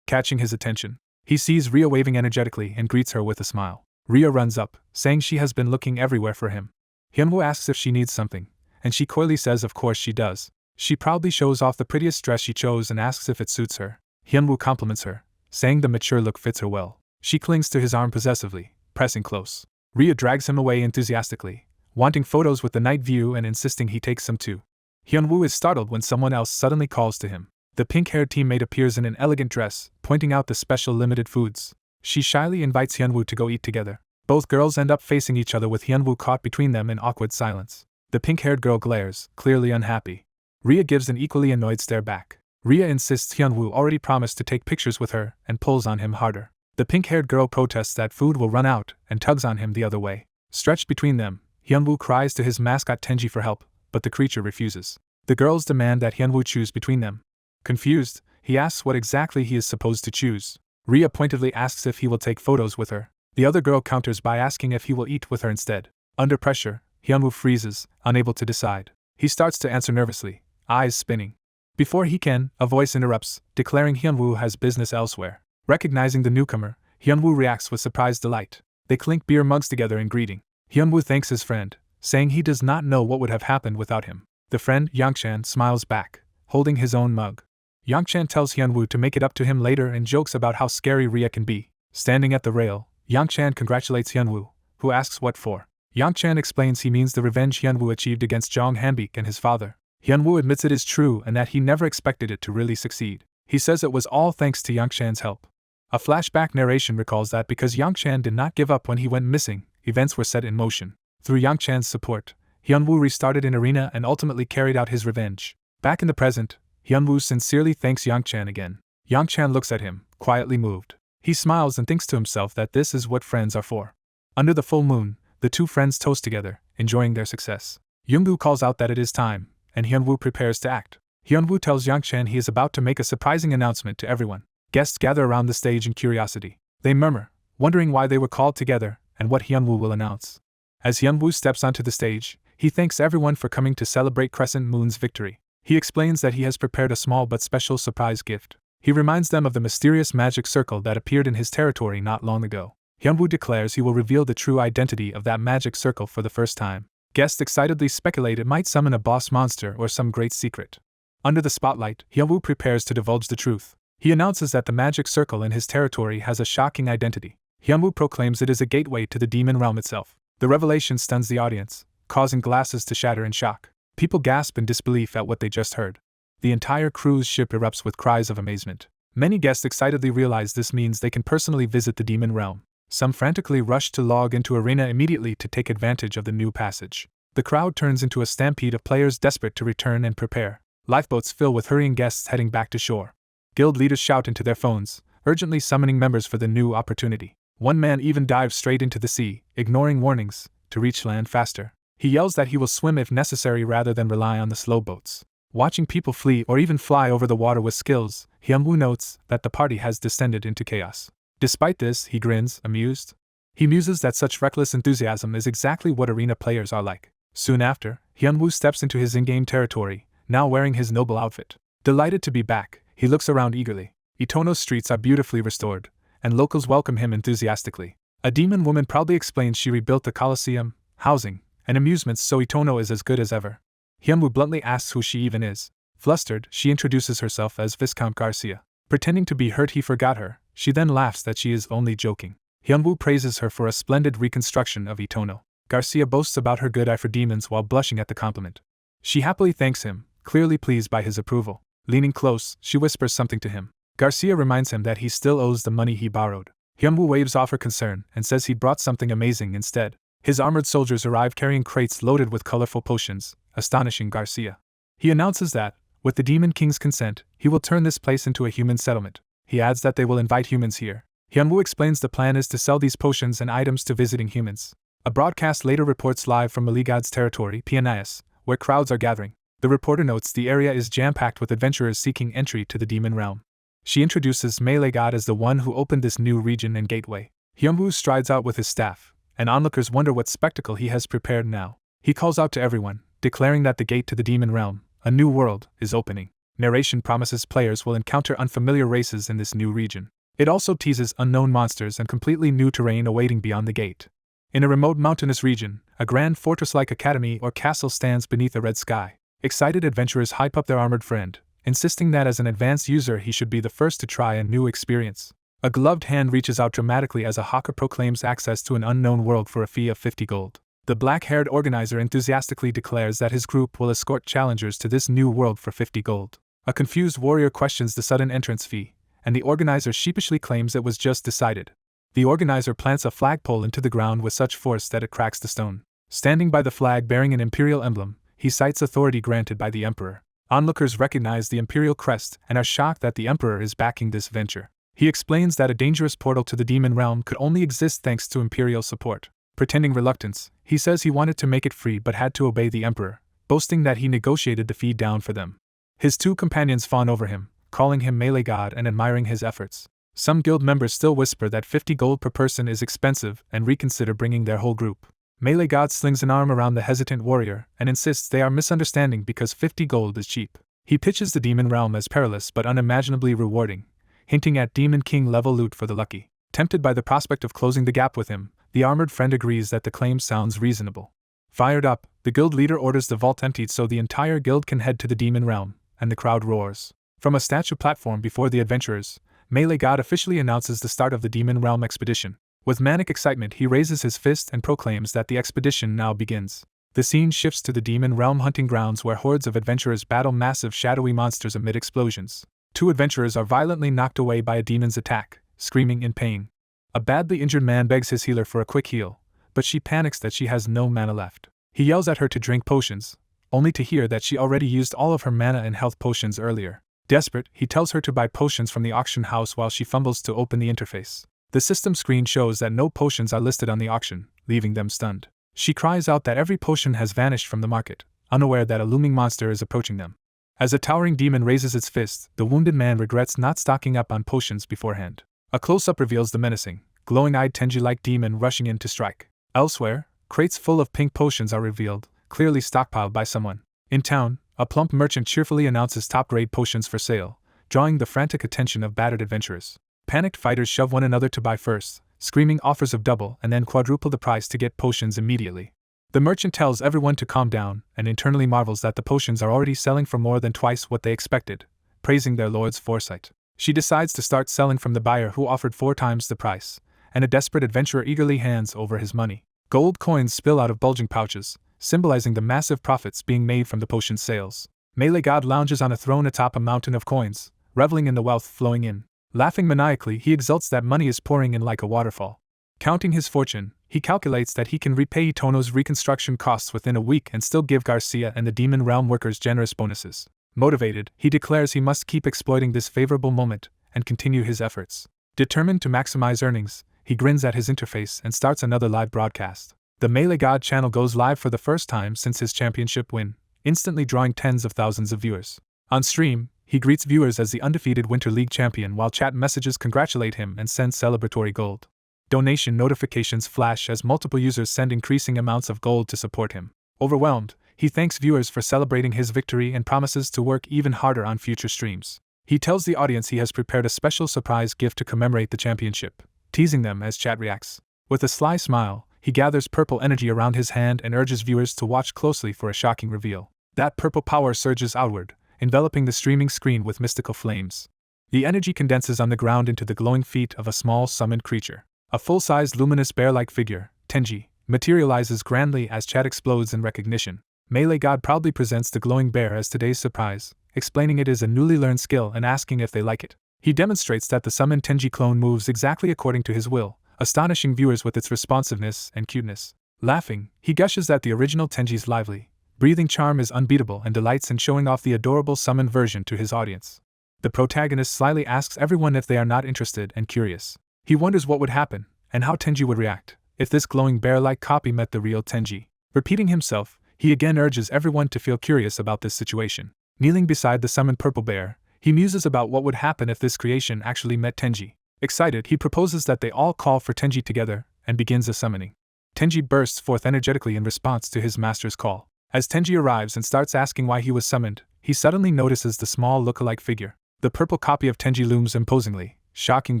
catching his attention. He sees Rhea waving energetically and greets her with a smile. Rhea runs up, saying she has been looking everywhere for him. Hyunwoo asks if she needs something, and she coyly says of course she does. She proudly shows off the prettiest dress she chose and asks if it suits her. Hyunwoo compliments her, saying the mature look fits her well. She clings to his arm possessively, pressing close. Rhea drags him away enthusiastically, wanting photos with the night view and insisting he takes some too. Hyunwoo is startled when someone else suddenly calls to him. The pink-haired teammate appears in an elegant dress, pointing out the special limited foods. She shyly invites Hyunwoo to go eat together. Both girls end up facing each other with Hyunwoo caught between them in awkward silence. The pink-haired girl glares, clearly unhappy. Rhea gives an equally annoyed stare back. Rhea insists Hyunwoo already promised to take pictures with her and pulls on him harder. The pink-haired girl protests that food will run out and tugs on him the other way. Stretched between them, Hyunwoo cries to his mascot Tenji for help, but the creature refuses. The girls demand that Hyunwoo choose between them. Confused, he asks what exactly he is supposed to choose. Rhea pointedly asks if he will take photos with her. The other girl counters by asking if he will eat with her instead. Under pressure, Hyunwoo freezes, unable to decide. He starts to answer nervously, eyes spinning. Before he can, a voice interrupts, declaring Hyunwoo has business elsewhere. Recognizing the newcomer, Hyunwoo reacts with surprised delight. They clink beer mugs together in greeting. Hyunwoo thanks his friend, saying he does not know what would have happened without him. The friend, Yangshan, smiles back, holding his own mug. Yangshan tells Hyunwoo to make it up to him later and jokes about how scary Rhea can be. Standing at the rail, Yangshan congratulates Hyunwoo, who asks what for. Yangshan explains he means the revenge Hyunwoo achieved against Jong Hanbik and his father. Hyunwoo admits it is true and that he never expected it to really succeed. He says it was all thanks to Yangshan's help. A flashback narration recalls that because Yangchan did not give up when he went missing, events were set in motion. Through Yangchan's support, Hyunwoo restarted in arena and ultimately carried out his revenge. Back in the present, Hyunwoo sincerely thanks Yangchan again. Yangchan looks at him, quietly moved. He smiles and thinks to himself that this is what friends are for. Under the full moon, the two friends toast together, enjoying their success. Yoongu calls out that it is time, and Hyunwoo prepares to act. Hyunwoo tells Yangchan he is about to make a surprising announcement to everyone. Guests gather around the stage in curiosity. They murmur, wondering why they were called together and what Hyunwoo will announce. As Hyunwoo steps onto the stage, he thanks everyone for coming to celebrate Crescent Moon's victory. He explains that he has prepared a small but special surprise gift. He reminds them of the mysterious magic circle that appeared in his territory not long ago. Hyunwoo declares he will reveal the true identity of that magic circle for the first time. Guests excitedly speculate it might summon a boss monster or some great secret. Under the spotlight, Hyunwoo prepares to divulge the truth. He announces that the magic circle in his territory has a shocking identity. Hyunwoo proclaims it is a gateway to the demon realm itself. The revelation stuns the audience, causing glasses to shatter in shock. People gasp in disbelief at what they just heard. The entire cruise ship erupts with cries of amazement. Many guests excitedly realize this means they can personally visit the demon realm. Some frantically rush to log into arena immediately to take advantage of the new passage. The crowd turns into a stampede of players desperate to return and prepare. Lifeboats fill with hurrying guests heading back to shore. Guild leaders shout into their phones, urgently summoning members for the new opportunity. One man even dives straight into the sea, ignoring warnings, to reach land faster. He yells that he will swim if necessary rather than rely on the slow boats. Watching people flee or even fly over the water with skills, Hyunwoo notes that the party has descended into chaos. Despite this, he grins, amused. He muses that such reckless enthusiasm is exactly what arena players are like. Soon after, Hyunwoo steps into his in-game territory, now wearing his noble outfit. Delighted to be back, he looks around eagerly. Itono's streets are beautifully restored, and locals welcome him enthusiastically. A demon woman proudly explains she rebuilt the coliseum, housing, and amusements so Itono is as good as ever. Hyunwoo bluntly asks who she even is. Flustered, she introduces herself as Viscount Garcia. Pretending to be hurt he forgot her, she then laughs that she is only joking. Hyunwoo praises her for a splendid reconstruction of Itono. Garcia boasts about her good eye for demons while blushing at the compliment. She happily thanks him, clearly pleased by his approval. Leaning close, she whispers something to him. Garcia reminds him that he still owes the money he borrowed. Hyunwoo waves off her concern and says he brought something amazing instead. His armored soldiers arrive carrying crates loaded with colorful potions, astonishing Garcia. He announces that, with the Demon King's consent, he will turn this place into a human settlement. He adds that they will invite humans here. Hyunwoo explains the plan is to sell these potions and items to visiting humans. A broadcast later reports live from Maligad's territory, Pianais, where crowds are gathering. The reporter notes the area is jam-packed with adventurers seeking entry to the demon realm. She introduces Melegad as the one who opened this new region and gateway. Hyunwoo strides out with his staff, and onlookers wonder what spectacle he has prepared now. He calls out to everyone, declaring that the gate to the demon realm, a new world, is opening. Narration promises players will encounter unfamiliar races in this new region. It also teases unknown monsters and completely new terrain awaiting beyond the gate. In a remote mountainous region, a grand fortress-like academy or castle stands beneath a red sky. Excited adventurers hype up their armored friend, insisting that as an advanced user he should be the first to try a new experience. A gloved hand reaches out dramatically as a hawker proclaims access to an unknown world for a fee of 50 gold. The black-haired organizer enthusiastically declares that his group will escort challengers to this new world for 50 gold. A confused warrior questions the sudden entrance fee, and the organizer sheepishly claims it was just decided. The organizer plants a flagpole into the ground with such force that it cracks the stone. Standing by the flag bearing an imperial emblem, he cites authority granted by the emperor. Onlookers recognize the imperial crest and are shocked that the emperor is backing this venture. He explains that a dangerous portal to the demon realm could only exist thanks to imperial support. Pretending reluctance, he says he wanted to make it free but had to obey the emperor, boasting that he negotiated the fee down for them. His two companions fawn over him, calling him melee god and admiring his efforts. Some guild members still whisper that 50 gold per person is expensive and reconsider bringing their whole group. Melee god slings an arm around the hesitant warrior and insists they are misunderstanding because 50 gold is cheap. He pitches the demon realm as perilous but unimaginably rewarding, hinting at Demon King level loot for the lucky. Tempted by the prospect of closing the gap with him, the armored friend agrees that the claim sounds reasonable. Fired up, the guild leader orders the vault emptied so the entire guild can head to the demon realm, and the crowd roars. From a statue platform before the adventurers, Melee God officially announces the start of the demon realm expedition. With manic excitement he raises his fist and proclaims that the expedition now begins. The scene shifts to the demon realm hunting grounds where hordes of adventurers battle massive shadowy monsters amid explosions. Two adventurers are violently knocked away by a demon's attack, screaming in pain. A badly injured man begs his healer for a quick heal, but she panics that she has no mana left. He yells at her to drink potions, only to hear that she already used all of her mana and health potions earlier. Desperate, he tells her to buy potions from the auction house while she fumbles to open the interface. The system screen shows that no potions are listed on the auction, leaving them stunned. She cries out that every potion has vanished from the market, unaware that a looming monster is approaching them. As a towering demon raises its fist, the wounded man regrets not stocking up on potions beforehand. A close-up reveals the menacing, glowing-eyed Tenji-like demon rushing in to strike. Elsewhere, crates full of pink potions are revealed, clearly stockpiled by someone. In town, a plump merchant cheerfully announces top-grade potions for sale, drawing the frantic attention of battered adventurers. Panicked fighters shove one another to buy first, screaming offers of double and then quadruple the price to get potions immediately. The merchant tells everyone to calm down and internally marvels that the potions are already selling for more than twice what they expected, praising their lord's foresight. She decides to start selling from the buyer who offered 4 times the price, and a desperate adventurer eagerly hands over his money. Gold coins spill out of bulging pouches, symbolizing the massive profits being made from the potion sales. Melee God lounges on a throne atop a mountain of coins, reveling in the wealth flowing in. Laughing maniacally, he exults that money is pouring in like a waterfall. Counting his fortune, he calculates that he can repay Itono's reconstruction costs within a week and still give Garcia and the Demon Realm workers generous bonuses. Motivated, he declares he must keep exploiting this favorable moment and continue his efforts. Determined to maximize earnings, he grins at his interface and starts another live broadcast. The Melee God channel goes live for the first time since his championship win, instantly drawing tens of thousands of viewers. On stream, he greets viewers as the undefeated Winter League champion while chat messages congratulate him and send celebratory gold. Donation notifications flash as multiple users send increasing amounts of gold to support him. Overwhelmed, he thanks viewers for celebrating his victory and promises to work even harder on future streams. He tells the audience he has prepared a special surprise gift to commemorate the championship, teasing them as chat reacts. With a sly smile, he gathers purple energy around his hand and urges viewers to watch closely for a shocking reveal. That purple power surges outward, enveloping the streaming screen with mystical flames. The energy condenses on the ground into the glowing feet of a small summoned creature. A full-sized luminous bear-like figure, Tenji, materializes grandly as chat explodes in recognition. Melee God proudly presents the glowing bear as today's surprise, explaining it is a newly learned skill and asking if they like it. He demonstrates that the summoned Tenji clone moves exactly according to his will, astonishing viewers with its responsiveness and cuteness. Laughing, he gushes that the original Tenji's lively, breathing charm is unbeatable and delights in showing off the adorable summoned version to his audience. The protagonist slyly asks everyone if they are not interested and curious. He wonders what would happen, and how Tenji would react, if this glowing bear-like copy met the real Tenji. Repeating himself, he again urges everyone to feel curious about this situation. Kneeling beside the summoned purple bear, he muses about what would happen if this creation actually met Tenji. Excited, he proposes that they all call for Tenji together, and begins a summoning. Tenji bursts forth energetically in response to his master's call. As Tenji arrives and starts asking why he was summoned, he suddenly notices the small look-alike figure. The purple copy of Tenji looms imposingly, shocking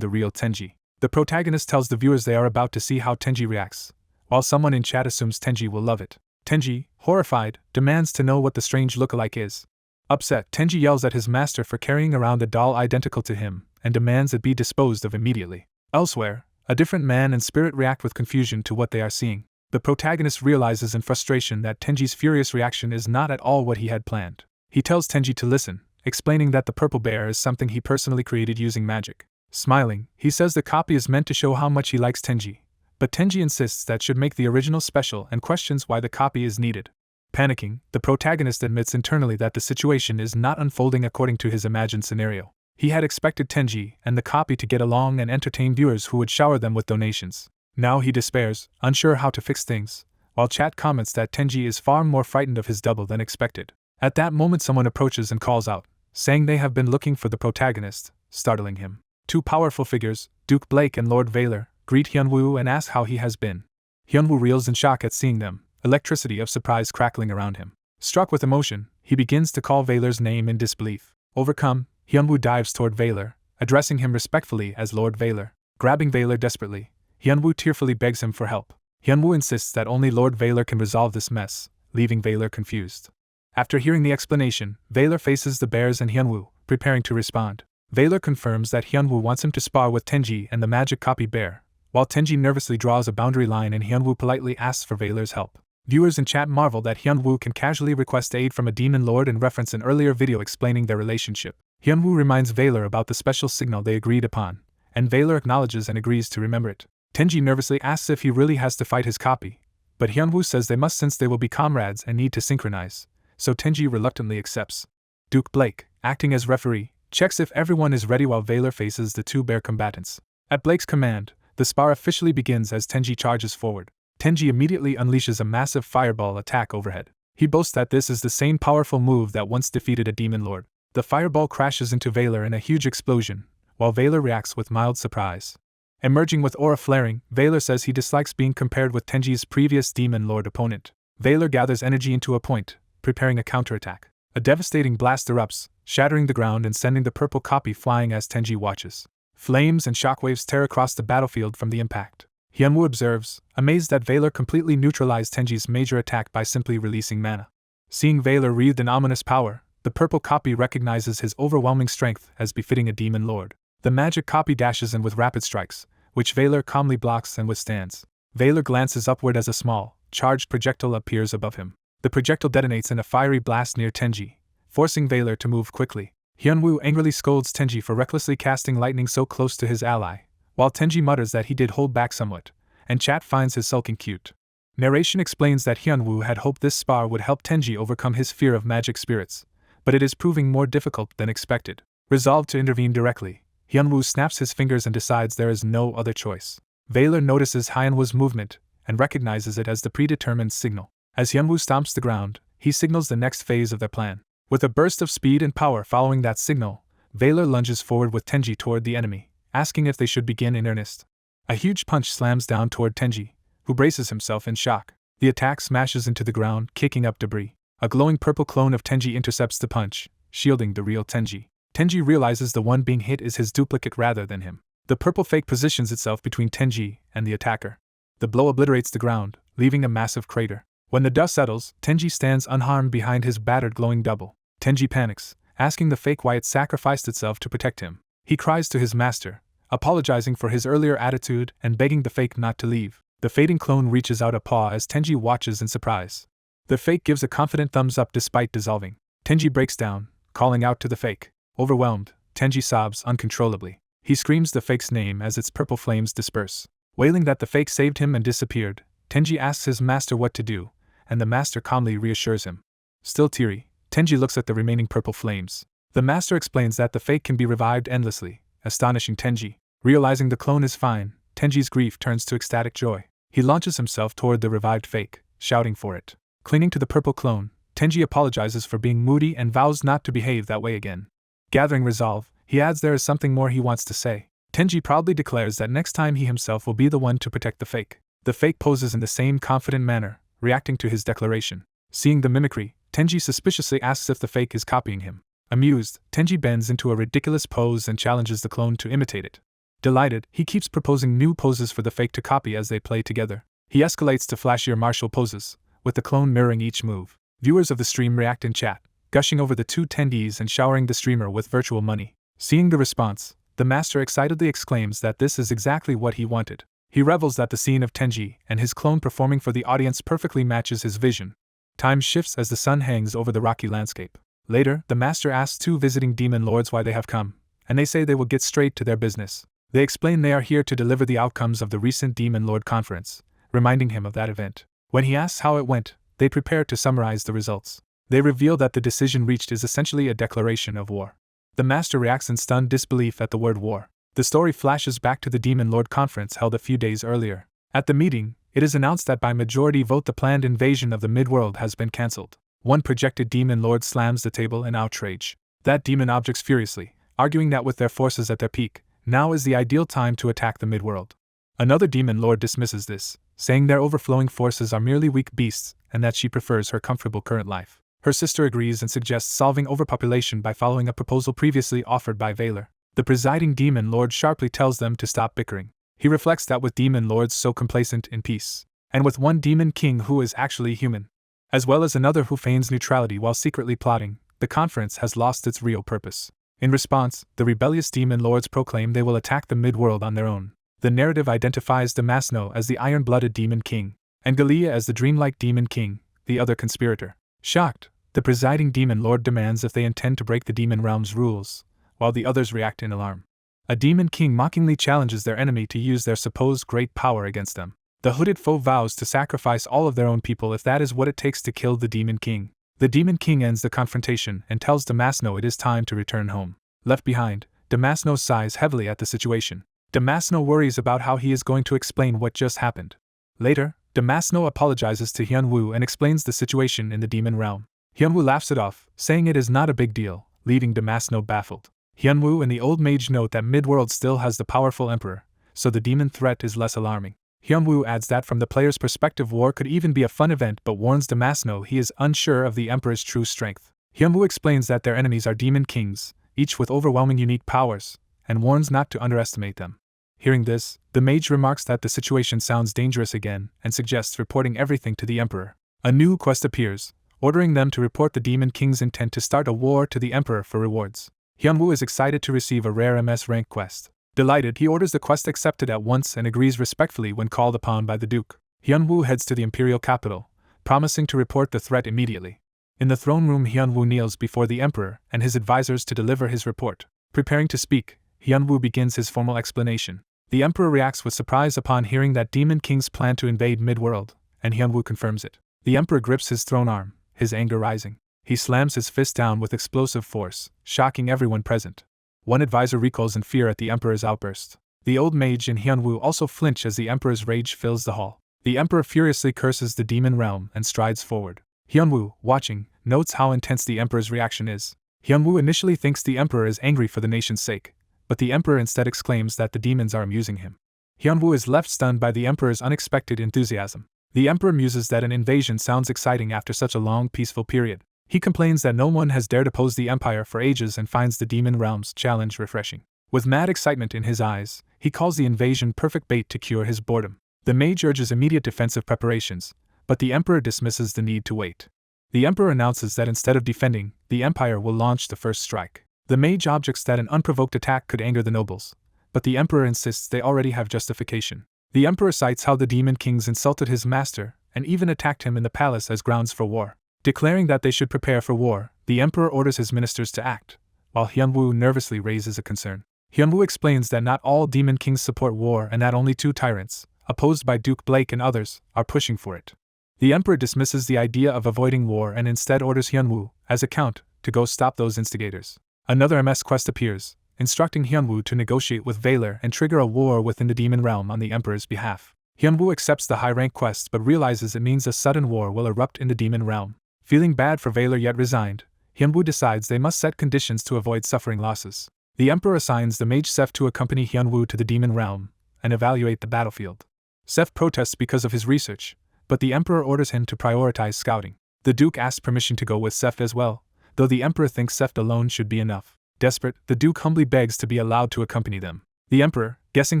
the real Tenji. The protagonist tells the viewers they are about to see how Tenji reacts, while someone in chat assumes Tenji will love it. Tenji, horrified, demands to know what the strange look-alike is. Upset, Tenji yells at his master for carrying around a doll identical to him, and demands it be disposed of immediately. Elsewhere, a different man and spirit react with confusion to what they are seeing. The protagonist realizes in frustration that Tenji's furious reaction is not at all what he had planned. He tells Tenji to listen, explaining that the purple bear is something he personally created using magic. Smiling, he says the copy is meant to show how much he likes Tenji, but Tenji insists that should make the original special and questions why the copy is needed. Panicking, the protagonist admits internally that the situation is not unfolding according to his imagined scenario. He had expected Tenji and the copy to get along and entertain viewers who would shower them with donations. Now he despairs, unsure how to fix things, while chat comments that Tenji is far more frightened of his double than expected. At that moment someone approaches and calls out, saying they have been looking for the protagonist, startling him. 2 powerful figures, Duke Blake and Lord Valor, greet Hyunwoo and ask how he has been. Hyunwoo reels in shock at seeing them, electricity of surprise crackling around him. Struck with emotion, he begins to call Valor's name in disbelief. Overcome, Hyunwoo dives toward Valor, addressing him respectfully as Lord Valor. Grabbing Valor desperately, Hyunwoo tearfully begs him for help. Hyunwoo insists that only Lord Valor can resolve this mess, leaving Valor confused. After hearing the explanation, Valor faces the bears and Hyunwoo, preparing to respond. Valor confirms that Hyunwoo wants him to spar with Tenji and the magic copy bear, while Tenji nervously draws a boundary line and Hyunwoo politely asks for Valor's help. Viewers in chat marvel that Hyunwoo can casually request aid from a demon lord and reference an earlier video explaining their relationship. Hyunwoo reminds Valor about the special signal they agreed upon, and Valor acknowledges and agrees to remember it. Tenji nervously asks if he really has to fight his copy, but Hyunwoo says they must since they will be comrades and need to synchronize, so Tenji reluctantly accepts. Duke Blake, acting as referee, checks if everyone is ready while Valor faces the two bear combatants. At Blake's command, the spar officially begins as Tenji charges forward. Tenji immediately unleashes a massive fireball attack overhead. He boasts that this is the same powerful move that once defeated a demon lord. The fireball crashes into Valor in a huge explosion, while Valor reacts with mild surprise. Emerging with aura flaring, Valor says he dislikes being compared with Tenji's previous demon lord opponent. Valor gathers energy into a point, preparing a counterattack. A devastating blast erupts, shattering the ground and sending the purple copy flying as Tenji watches. Flames and shockwaves tear across the battlefield from the impact. Hyunwoo observes, amazed that Valor completely neutralized Tenji's major attack by simply releasing mana. Seeing Valor wreathed in ominous power, the purple copy recognizes his overwhelming strength as befitting a demon lord. The magic copy dashes in with rapid strikes, which Valor calmly blocks and withstands. Valor glances upward as a small, charged projectile appears above him. The projectile detonates in a fiery blast near Tenji, forcing Valor to move quickly. Hyunwoo angrily scolds Tenji for recklessly casting lightning so close to his ally, while Tenji mutters that he did hold back somewhat, and chat finds his sulking cute. Narration explains that Hyunwoo had hoped this spar would help Tenji overcome his fear of magic spirits, but it is proving more difficult than expected. Resolved to intervene directly, Hyunwoo snaps his fingers and decides there is no other choice. Valor notices Hyunwoo's movement and recognizes it as the predetermined signal. As Hyunwoo stomps the ground, he signals the next phase of their plan. With a burst of speed and power following that signal, Valor lunges forward with Tenji toward the enemy, asking if they should begin in earnest. A huge punch slams down toward Tenji, who braces himself in shock. The attack smashes into the ground, kicking up debris. A glowing purple clone of Tenji intercepts the punch, shielding the real Tenji. Tenji realizes the one being hit is his duplicate rather than him. The purple fake positions itself between Tenji and the attacker. The blow obliterates the ground, leaving a massive crater. When the dust settles, Tenji stands unharmed behind his battered glowing double. Tenji panics, asking the fake why it sacrificed itself to protect him. He cries to his master, apologizing for his earlier attitude and begging the fake not to leave. The fading clone reaches out a paw as Tenji watches in surprise. The fake gives a confident thumbs up despite dissolving. Tenji breaks down, calling out to the fake. Overwhelmed, Tenji sobs uncontrollably. He screams the fake's name as its purple flames disperse. Wailing that the fake saved him and disappeared, Tenji asks his master what to do, and the master calmly reassures him. Still teary, Tenji looks at the remaining purple flames. The master explains that the fake can be revived endlessly, astonishing Tenji. Realizing the clone is fine, Tenji's grief turns to ecstatic joy. He launches himself toward the revived fake, shouting for it. Clinging to the purple clone, Tenji apologizes for being moody and vows not to behave that way again. Gathering resolve, he adds there is something more he wants to say. Tenji proudly declares that next time he himself will be the one to protect the fake. The fake poses in the same confident manner, reacting to his declaration. Seeing the mimicry, Tenji suspiciously asks if the fake is copying him. Amused, Tenji bends into a ridiculous pose and challenges the clone to imitate it. Delighted, he keeps proposing new poses for the fake to copy as they play together. He escalates to flashier martial poses, with the clone mirroring each move. Viewers of the stream react in chat, gushing over the two attendees and showering the streamer with virtual money. Seeing the response, the master excitedly exclaims that this is exactly what he wanted. He revels that the scene of Tenji and his clone performing for the audience perfectly matches his vision. Time shifts as the sun hangs over the rocky landscape. Later, the master asks two visiting demon lords why they have come, and they say they will get straight to their business. They explain they are here to deliver the outcomes of the recent Demon Lord conference, reminding him of that event. When he asks how it went, they prepare to summarize the results. They reveal that the decision reached is essentially a declaration of war. The master reacts in stunned disbelief at the word war. The story flashes back to the Demon Lord conference held a few days earlier. At the meeting, it is announced that by majority vote the planned invasion of the midworld has been cancelled. One projected Demon Lord slams the table in outrage. That demon objects furiously, arguing that with their forces at their peak, now is the ideal time to attack the midworld. Another Demon Lord dismisses this, saying their overflowing forces are merely weak beasts and that she prefers her comfortable current life. Her sister agrees and suggests solving overpopulation by following a proposal previously offered by Valor. The presiding Demon Lord sharply tells them to stop bickering. He reflects that with Demon Lords so complacent in peace, and with one Demon King who is actually human, as well as another who feigns neutrality while secretly plotting, the conference has lost its real purpose. In response, the rebellious Demon Lords proclaim they will attack the midworld on their own. The narrative identifies Damasno as the iron-blooded Demon King, and Galia as the dreamlike Demon King, the other conspirator. Shocked, the presiding Demon Lord demands if they intend to break the Demon Realm's rules, while the others react in alarm. A demon king mockingly challenges their enemy to use their supposed great power against them. The hooded foe vows to sacrifice all of their own people if that is what it takes to kill the demon king. The demon king ends the confrontation and tells Damasno it is time to return home. Left behind, Damasno sighs heavily at the situation. Damasno worries about how he is going to explain what just happened. Later, Damasno apologizes to Hyunwoo and explains the situation in the demon realm. Hyunwoo laughs it off, saying it is not a big deal, leaving Damasno baffled. Hyunwoo and the old mage note that Midworld still has the powerful emperor, so the demon threat is less alarming. Hyunwoo adds that from the player's perspective war could even be a fun event but warns Damasno he is unsure of the emperor's true strength. Hyunwoo explains that their enemies are demon kings, each with overwhelming unique powers, and warns not to underestimate them. Hearing this, the mage remarks that the situation sounds dangerous again and suggests reporting everything to the emperor. A new quest appears, ordering them to report the demon king's intent to start a war to the emperor for rewards. Hyunwoo is excited to receive a rare MS rank quest. Delighted, he orders the quest accepted at once and agrees respectfully when called upon by the Duke. Hyunwoo heads to the imperial capital, promising to report the threat immediately. In the throne room, Hyunwoo kneels before the emperor and his advisors to deliver his report. Preparing to speak, Hyunwoo begins his formal explanation. The emperor reacts with surprise upon hearing that demon kings plan to invade Midworld, and Hyunwoo confirms it. The emperor grips his throne arm, his anger rising. He slams his fist down with explosive force, shocking everyone present. One advisor recoils in fear at the emperor's outburst. The old mage and Hyunwoo also flinch as the emperor's rage fills the hall. The emperor furiously curses the demon realm and strides forward. Hyunwoo, watching, notes how intense the emperor's reaction is. Hyunwoo initially thinks the emperor is angry for the nation's sake, but the emperor instead exclaims that the demons are amusing him. Hyunwoo is left stunned by the emperor's unexpected enthusiasm. The emperor muses that an invasion sounds exciting after such a long peaceful period. He complains that no one has dared oppose the empire for ages and finds the demon realm's challenge refreshing. With mad excitement in his eyes, he calls the invasion perfect bait to cure his boredom. The mage urges immediate defensive preparations, but the emperor dismisses the need to wait. The emperor announces that instead of defending, the empire will launch the first strike. The mage objects that an unprovoked attack could anger the nobles, but the emperor insists they already have justification. The emperor cites how the demon kings insulted his master and even attacked him in the palace as grounds for war. Declaring that they should prepare for war, the emperor orders his ministers to act, while Hyunwoo nervously raises a concern. Hyunwoo explains that not all demon kings support war and that only 2 tyrants, opposed by Duke Blake and others, are pushing for it. The emperor dismisses the idea of avoiding war and instead orders Hyunwoo, as a count, to go stop those instigators. Another MS quest appears, instructing Hyunwoo to negotiate with Valor and trigger a war within the demon realm on the emperor's behalf. Hyunwoo accepts the high-rank quest but realizes it means a sudden war will erupt in the demon realm. Feeling bad for Valor yet resigned, Hyunwoo decides they must set conditions to avoid suffering losses. The emperor assigns the mage Seth to accompany Hyunwoo to the demon realm and evaluate the battlefield. Seth protests because of his research, but the emperor orders him to prioritize scouting. The duke asks permission to go with Seth as well, though the emperor thinks Seth alone should be enough. Desperate, the duke humbly begs to be allowed to accompany them. The emperor, guessing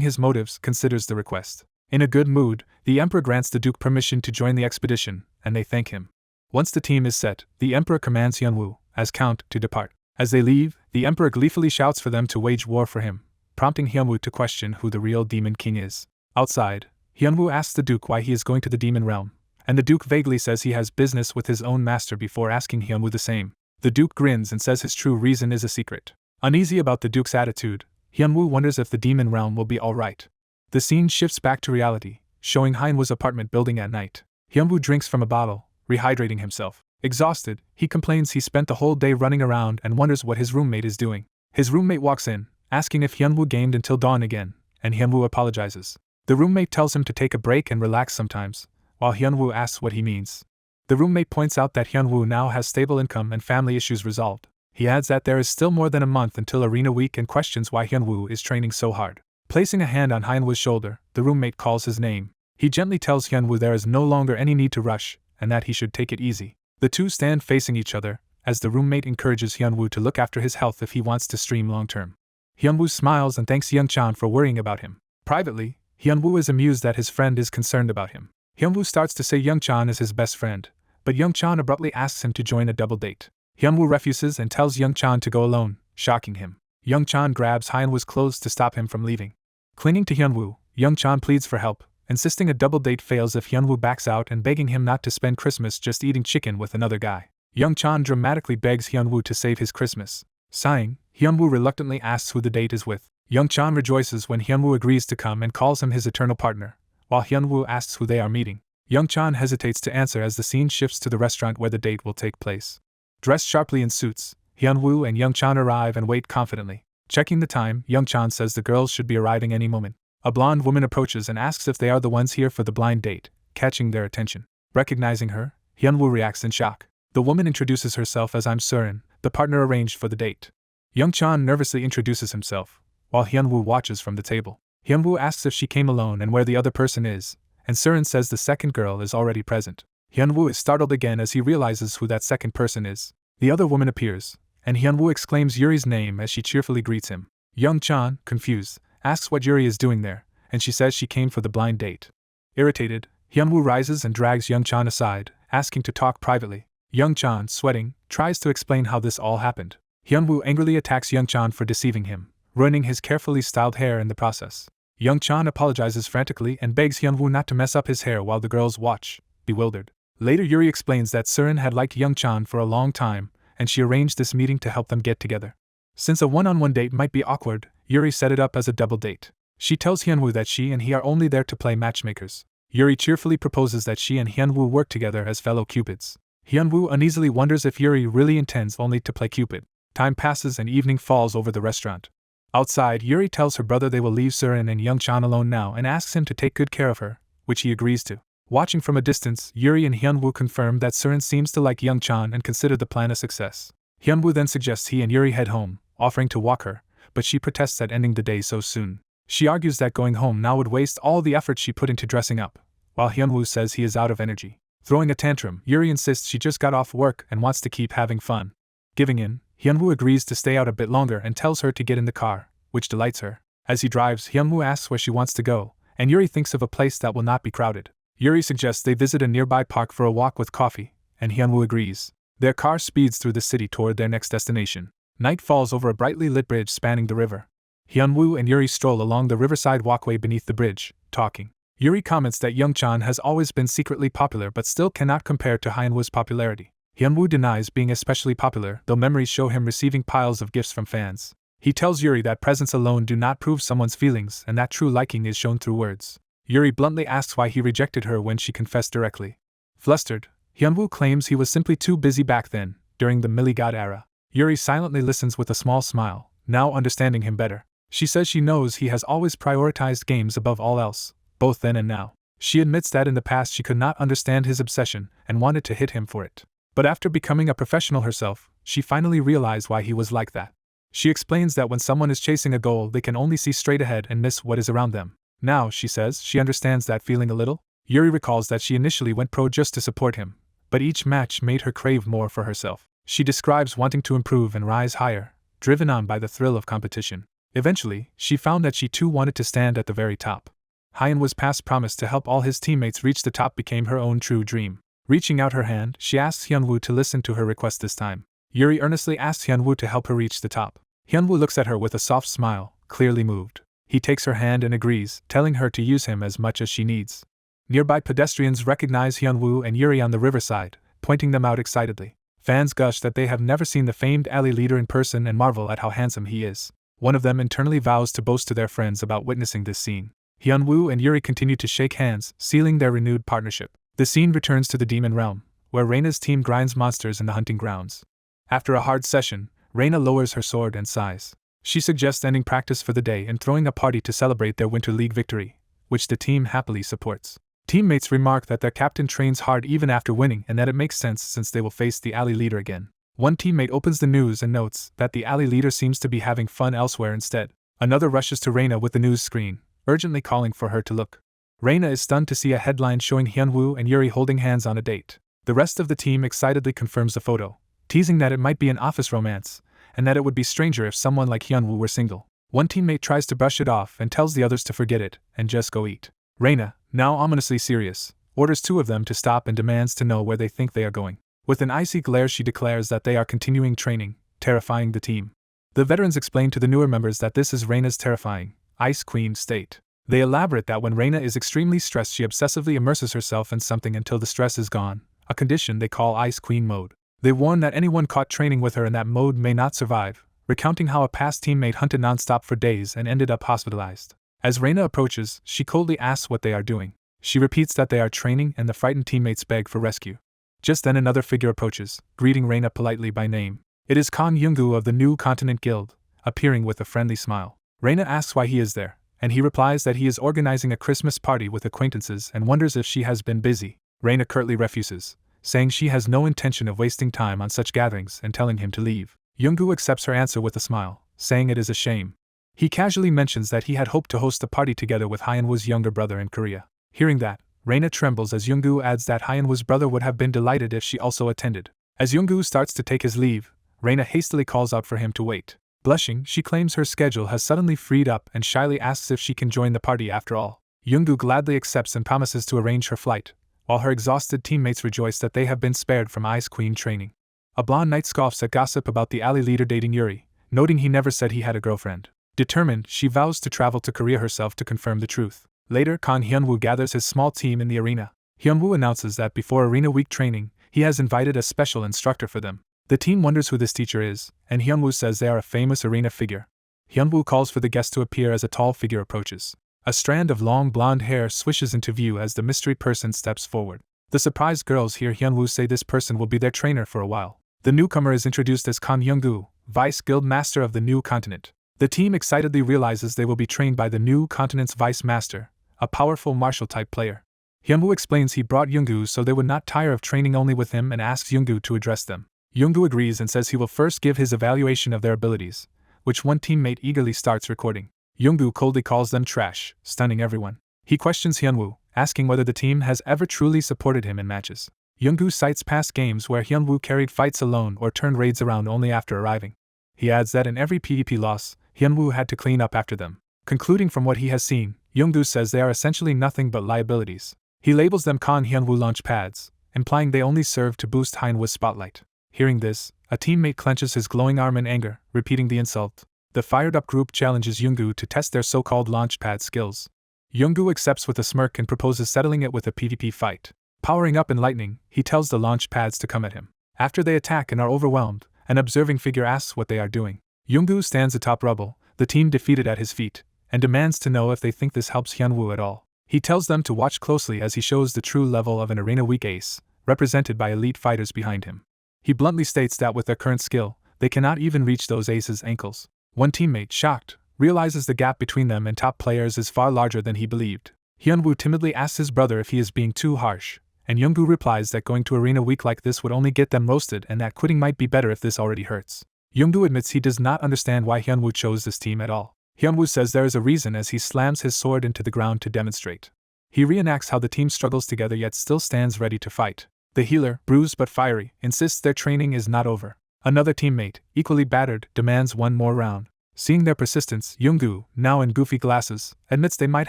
his motives, considers the request. In a good mood, the emperor grants the duke permission to join the expedition, and they thank him. Once the team is set, the emperor commands Hyunwoo, as count, to depart. As they leave, the emperor gleefully shouts for them to wage war for him, prompting Hyunwoo to question who the real demon king is. Outside, Hyunwoo asks the duke why he is going to the demon realm, and the duke vaguely says he has business with his own master before asking Hyunwoo the same. The duke grins and says his true reason is a secret. Uneasy about the duke's attitude, Hyunwoo wonders if the demon realm will be alright. The scene shifts back to reality, showing Hyunwoo's apartment building at night. Hyunwoo drinks from a bottle, rehydrating himself. Exhausted, he complains he spent the whole day running around and wonders what his roommate is doing. His roommate walks in, asking if Hyunwoo gamed until dawn again, and Hyunwoo apologizes. The roommate tells him to take a break and relax sometimes, while Hyunwoo asks what he means. The roommate points out that Hyunwoo now has stable income and family issues resolved. He adds that there is still more than a month until Arena Week and questions why Hyunwoo is training so hard. Placing a hand on Hyunwoo's shoulder, the roommate calls his name. He gently tells Hyunwoo there is no longer any need to rush, and that he should take it easy. The two stand facing each other, as the roommate encourages Hyunwoo to look after his health if he wants to stream long-term. Hyunwoo smiles and thanks Young-chan for worrying about him. Privately, Hyunwoo is amused that his friend is concerned about him. Hyunwoo starts to say Young-chan is his best friend, but Young-chan abruptly asks him to join a double date. Hyunwoo refuses and tells Young-chan to go alone, shocking him. Young-chan grabs Hyunwoo's clothes to stop him from leaving. Clinging to Hyunwoo, Young-chan pleads for help, insisting a double date fails if Hyunwoo backs out and begging him not to spend Christmas just eating chicken with another guy. Young-chan dramatically begs Hyunwoo to save his Christmas. Sighing, Hyunwoo reluctantly asks who the date is with. Young-chan rejoices when Hyunwoo agrees to come and calls him his eternal partner, while Hyunwoo asks who they are meeting. Young-chan hesitates to answer as the scene shifts to the restaurant where the date will take place. Dressed sharply in suits, Hyunwoo and Young-chan arrive and wait confidently. Checking the time, Young-chan says the girls should be arriving any moment. A blonde woman approaches and asks if they are the ones here for the blind date, catching their attention. Recognizing her, Hyunwoo reacts in shock. The woman introduces herself as I'm Surin, the partner arranged for the date. Young-chan nervously introduces himself, while Hyunwoo watches from the table. Hyunwoo asks if she came alone and where the other person is, and Surin says the second girl is already present. Hyunwoo is startled again as he realizes who that second person is. The other woman appears, and Hyunwoo exclaims Yuri's name as she cheerfully greets him. Young-chan, confused, asks what Yuri is doing there, and she says she came for the blind date. Irritated, Hyunwoo rises and drags Young-chan aside, asking to talk privately. Young-chan, sweating, tries to explain how this all happened. Hyunwoo angrily attacks Young-chan for deceiving him, ruining his carefully styled hair in the process. Young-chan apologizes frantically and begs Hyunwoo not to mess up his hair while the girls watch, bewildered. Later Yuri explains that Surin had liked Young-chan for a long time, and she arranged this meeting to help them get together. Since a one-on-one date might be awkward, Yuri set it up as a double date. She tells Hyunwoo that she and he are only there to play matchmakers. Yuri cheerfully proposes that she and Hyunwoo work together as fellow cupids. Hyunwoo uneasily wonders if Yuri really intends only to play cupid. Time passes and evening falls over the restaurant. Outside, Yuri tells her brother they will leave Surin and Young-chan alone now and asks him to take good care of her, which he agrees to. Watching from a distance, Yuri and Hyunwoo confirm that Surin seems to like Young-chan and consider the plan a success. Hyunwoo then suggests he and Yuri head home, offering to walk her, but she protests at ending the day so soon. She argues that going home now would waste all the effort she put into dressing up, while Hyunwoo says he is out of energy. Throwing a tantrum, Yuri insists she just got off work and wants to keep having fun. Giving in, Hyunwoo agrees to stay out a bit longer and tells her to get in the car, which delights her. As he drives, Hyunwoo asks where she wants to go, and Yuri thinks of a place that will not be crowded. Yuri suggests they visit a nearby park for a walk with coffee, and Hyunwoo agrees. Their car speeds through the city toward their next destination. Night falls over a brightly lit bridge spanning the river. Hyunwoo and Yuri stroll along the riverside walkway beneath the bridge, talking. Yuri comments that Young-chan has always been secretly popular but still cannot compare to Hyunwoo's popularity. Hyunwoo denies being especially popular, though memories show him receiving piles of gifts from fans. He tells Yuri that presents alone do not prove someone's feelings and that true liking is shown through words. Yuri bluntly asks why he rejected her when she confessed directly. Flustered, Hyunwoo claims he was simply too busy back then, during the Millie God era. Yuri silently listens with a small smile, now understanding him better. She says she knows he has always prioritized games above all else, both then and now. She admits that in the past she could not understand his obsession and wanted to hit him for it. But after becoming a professional herself, she finally realized why he was like that. She explains that when someone is chasing a goal, they can only see straight ahead and miss what is around them. Now, she says, she understands that feeling a little. Yuri recalls that she initially went pro just to support him, but each match made her crave more for herself. She describes wanting to improve and rise higher, driven on by the thrill of competition. Eventually, she found that she too wanted to stand at the very top. Hyunwoo's past promise to help all his teammates reach the top became her own true dream. Reaching out her hand, she asks Hyunwoo to listen to her request this time. Yuri earnestly asks Hyunwoo to help her reach the top. Hyunwoo looks at her with a soft smile, clearly moved. He takes her hand and agrees, telling her to use him as much as she needs. Nearby pedestrians recognize Hyunwoo and Yuri on the riverside, pointing them out excitedly. Fans gush that they have never seen the famed alley leader in person and marvel at how handsome he is. One of them internally vows to boast to their friends about witnessing this scene. Hyunwoo and Yuri continue to shake hands, sealing their renewed partnership. The scene returns to the demon realm, where Reina's team grinds monsters in the hunting grounds. After a hard session, Reina lowers her sword and sighs. She suggests ending practice for the day and throwing a party to celebrate their Winter League victory, which the team happily supports. Teammates remark that their captain trains hard even after winning and that it makes sense since they will face the alley leader again. One teammate opens the news and notes that the alley leader seems to be having fun elsewhere instead. Another rushes to Reina with the news screen, urgently calling for her to look. Reina is stunned to see a headline showing Hyunwoo and Yuri holding hands on a date. The rest of the team excitedly confirms the photo, teasing that it might be an office romance, and that it would be stranger if someone like Hyunwoo were single. One teammate tries to brush it off and tells the others to forget it and just go eat. Reina, now ominously serious, orders two of them to stop and demands to know where they think they are going. With an icy glare she declares that they are continuing training, terrifying the team. The veterans explain to the newer members that this is Reina's terrifying, Ice Queen state. They elaborate that when Reina is extremely stressed she obsessively immerses herself in something until the stress is gone, a condition they call Ice Queen mode. They warn that anyone caught training with her in that mode may not survive, recounting how a past teammate hunted nonstop for days and ended up hospitalized. As Reina approaches, she coldly asks what they are doing. She repeats that they are training, and the frightened teammates beg for rescue. Just then another figure approaches, greeting Reina politely by name. It is Kang Younggu of the New Continent Guild, appearing with a friendly smile. Reina asks why he is there, and he replies that he is organizing a Christmas party with acquaintances and wonders if she has been busy. Reina curtly refuses, saying she has no intention of wasting time on such gatherings and telling him to leave. Younggu accepts her answer with a smile, saying it is a shame. He casually mentions that he had hoped to host the party together with Hyunwoo's younger brother in Korea. Hearing that, Reina trembles as Younggu adds that Hyunwoo's brother would have been delighted if she also attended. As Younggu starts to take his leave, Reina hastily calls out for him to wait. Blushing, she claims her schedule has suddenly freed up and shyly asks if she can join the party after all. Younggu gladly accepts and promises to arrange her flight, while her exhausted teammates rejoice that they have been spared from Ice Queen training. A blonde knight scoffs at gossip about the alley leader dating Yuri, noting he never said he had a girlfriend. Determined, she vows to travel to Korea herself to confirm the truth. Later, Kang Hyunwoo gathers his small team in the arena. Hyunwoo announces that before Arena Week training, he has invited a special instructor for them. The team wonders who this teacher is, and Hyunwoo says they are a famous arena figure. Hyunwoo calls for the guest to appear as a tall figure approaches. A strand of long blonde hair swishes into view as the mystery person steps forward. The surprised girls hear Hyunwoo say this person will be their trainer for a while. The newcomer is introduced as Kang Younggu, Vice Guild Master of the New Continent. The team excitedly realizes they will be trained by the New Continent's Vice Master, a powerful martial-type player. Hyunwoo explains he brought Younggu so they would not tire of training only with him and asks Younggu to address them. Younggu agrees and says he will first give his evaluation of their abilities, which one teammate eagerly starts recording. Younggu coldly calls them trash, stunning everyone. He questions Hyunwoo, asking whether the team has ever truly supported him in matches. Younggu cites past games where Hyunwoo carried fights alone or turned raids around only after arriving. He adds that in every PvP loss, Hyunwoo had to clean up after them. Concluding from what he has seen, Younggu says they are essentially nothing but liabilities. He labels them Kang Hyunwoo launch pads, implying they only serve to boost Hyunwoo's spotlight. Hearing this, a teammate clenches his glowing arm in anger, repeating the insult. The fired-up group challenges Younggu to test their so-called launchpad skills. Younggu accepts with a smirk and proposes settling it with a PvP fight. Powering up in lightning, he tells the launch pads to come at him. After they attack and are overwhelmed, an observing figure asks what they are doing. Younggu stands atop rubble, the team defeated at his feet, and demands to know if they think this helps Hyunwoo at all. He tells them to watch closely as he shows the true level of an Arena Week ace, represented by elite fighters behind him. He bluntly states that with their current skill, they cannot even reach those aces' ankles. One teammate, shocked, realizes the gap between them and top players is far larger than he believed. Hyunwoo timidly asks his brother if he is being too harsh, and Younggu replies that going to Arena Week like this would only get them roasted and that quitting might be better if this already hurts. Younggu admits he does not understand why Hyunwoo chose this team at all. Hyunwoo says there is a reason as he slams his sword into the ground to demonstrate. He reenacts how the team struggles together yet still stands ready to fight. The healer, bruised but fiery, insists their training is not over. Another teammate, equally battered, demands one more round. Seeing their persistence, Younggu, now in goofy glasses, admits they might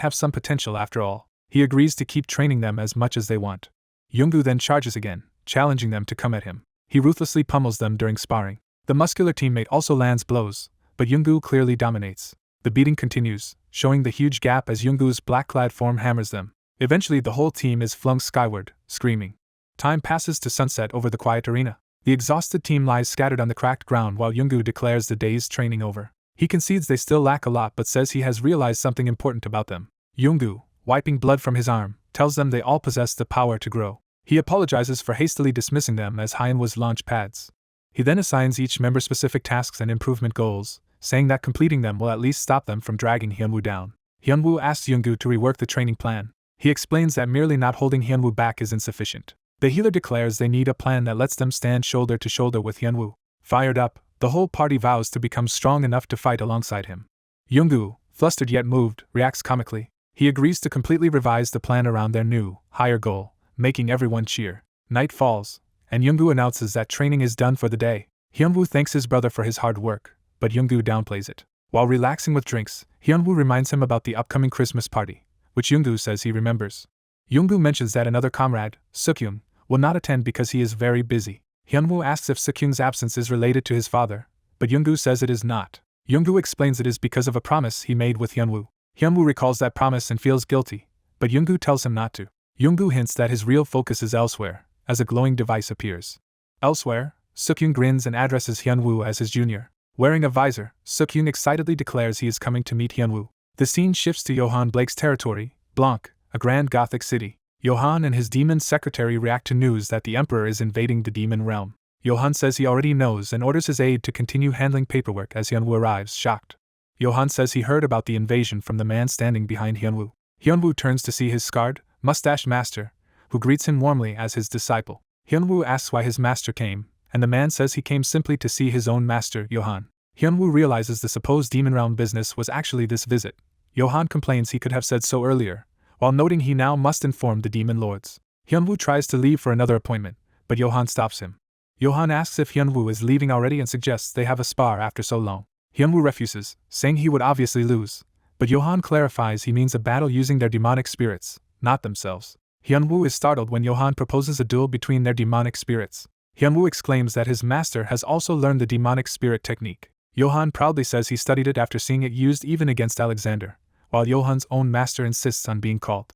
have some potential after all. He agrees to keep training them as much as they want. Younggu then charges again, challenging them to come at him. He ruthlessly pummels them during sparring. The muscular teammate also lands blows, but Younggu clearly dominates. The beating continues, showing the huge gap as Younggu's black-clad form hammers them. Eventually the whole team is flung skyward, screaming. Time passes to sunset over the quiet arena. The exhausted team lies scattered on the cracked ground while Younggu declares the day's training over. He concedes they still lack a lot but says he has realized something important about them. Younggu, wiping blood from his arm, tells them they all possess the power to grow. He apologizes for hastily dismissing them as Hyunwoo's launch pads. He then assigns each member specific tasks and improvement goals, saying that completing them will at least stop them from dragging Hyunwoo down. Hyunwoo asks Younggu to rework the training plan. He explains that merely not holding Hyunwoo back is insufficient. The healer declares they need a plan that lets them stand shoulder to shoulder with Hyunwoo. Fired up, the whole party vows to become strong enough to fight alongside him. Younggu, flustered yet moved, reacts comically. He agrees to completely revise the plan around their new, higher goal, making everyone cheer. Night falls, and Younggu announces that training is done for the day. Hyunwoo thanks his brother for his hard work, but Younggu downplays it. While relaxing with drinks, Hyunwoo reminds him about the upcoming Christmas party, which Younggu says he remembers. Younggu mentions that another comrade, Sukyung, will not attend because he is very busy. Hyunwoo asks if Sukyung's absence is related to his father, but Younggu says it is not. Younggu explains it is because of a promise he made with Hyunwoo. Hyunwoo recalls that promise and feels guilty, but Younggu tells him not to. Younggu hints that his real focus is elsewhere, as a glowing device appears. Elsewhere, Sukyung grins and addresses Hyunwoo as his junior. Wearing a visor, Suk-yoon excitedly declares he is coming to meet Hyunwoo. The scene shifts to Johan Blake's territory, Blanc, a grand Gothic city. Johan and his demon secretary react to news that the Emperor is invading the demon realm. Johan says he already knows and orders his aide to continue handling paperwork as Hyunwoo arrives, shocked. Johan says he heard about the invasion from the man standing behind Hyunwoo. Hyunwoo turns to see his scarred, mustached master, who greets him warmly as his disciple. Hyunwoo asks why his master came, and the man says he came simply to see his own master, Johan. Hyunwoo realizes the supposed demon realm business was actually this visit. Johan complains he could have said so earlier, while noting he now must inform the demon lords. Hyunwoo tries to leave for another appointment, but Johan stops him. Johan asks if Hyunwoo is leaving already and suggests they have a spar after so long. Hyunwoo refuses, saying he would obviously lose, but Johan clarifies he means a battle using their demonic spirits, not themselves. Hyunwoo is startled when Johan proposes a duel between their demonic spirits. Hyunwoo exclaims that his master has also learned the demonic spirit technique. Johan proudly says he studied it after seeing it used even against Alexander, while Johan's own master insists on being called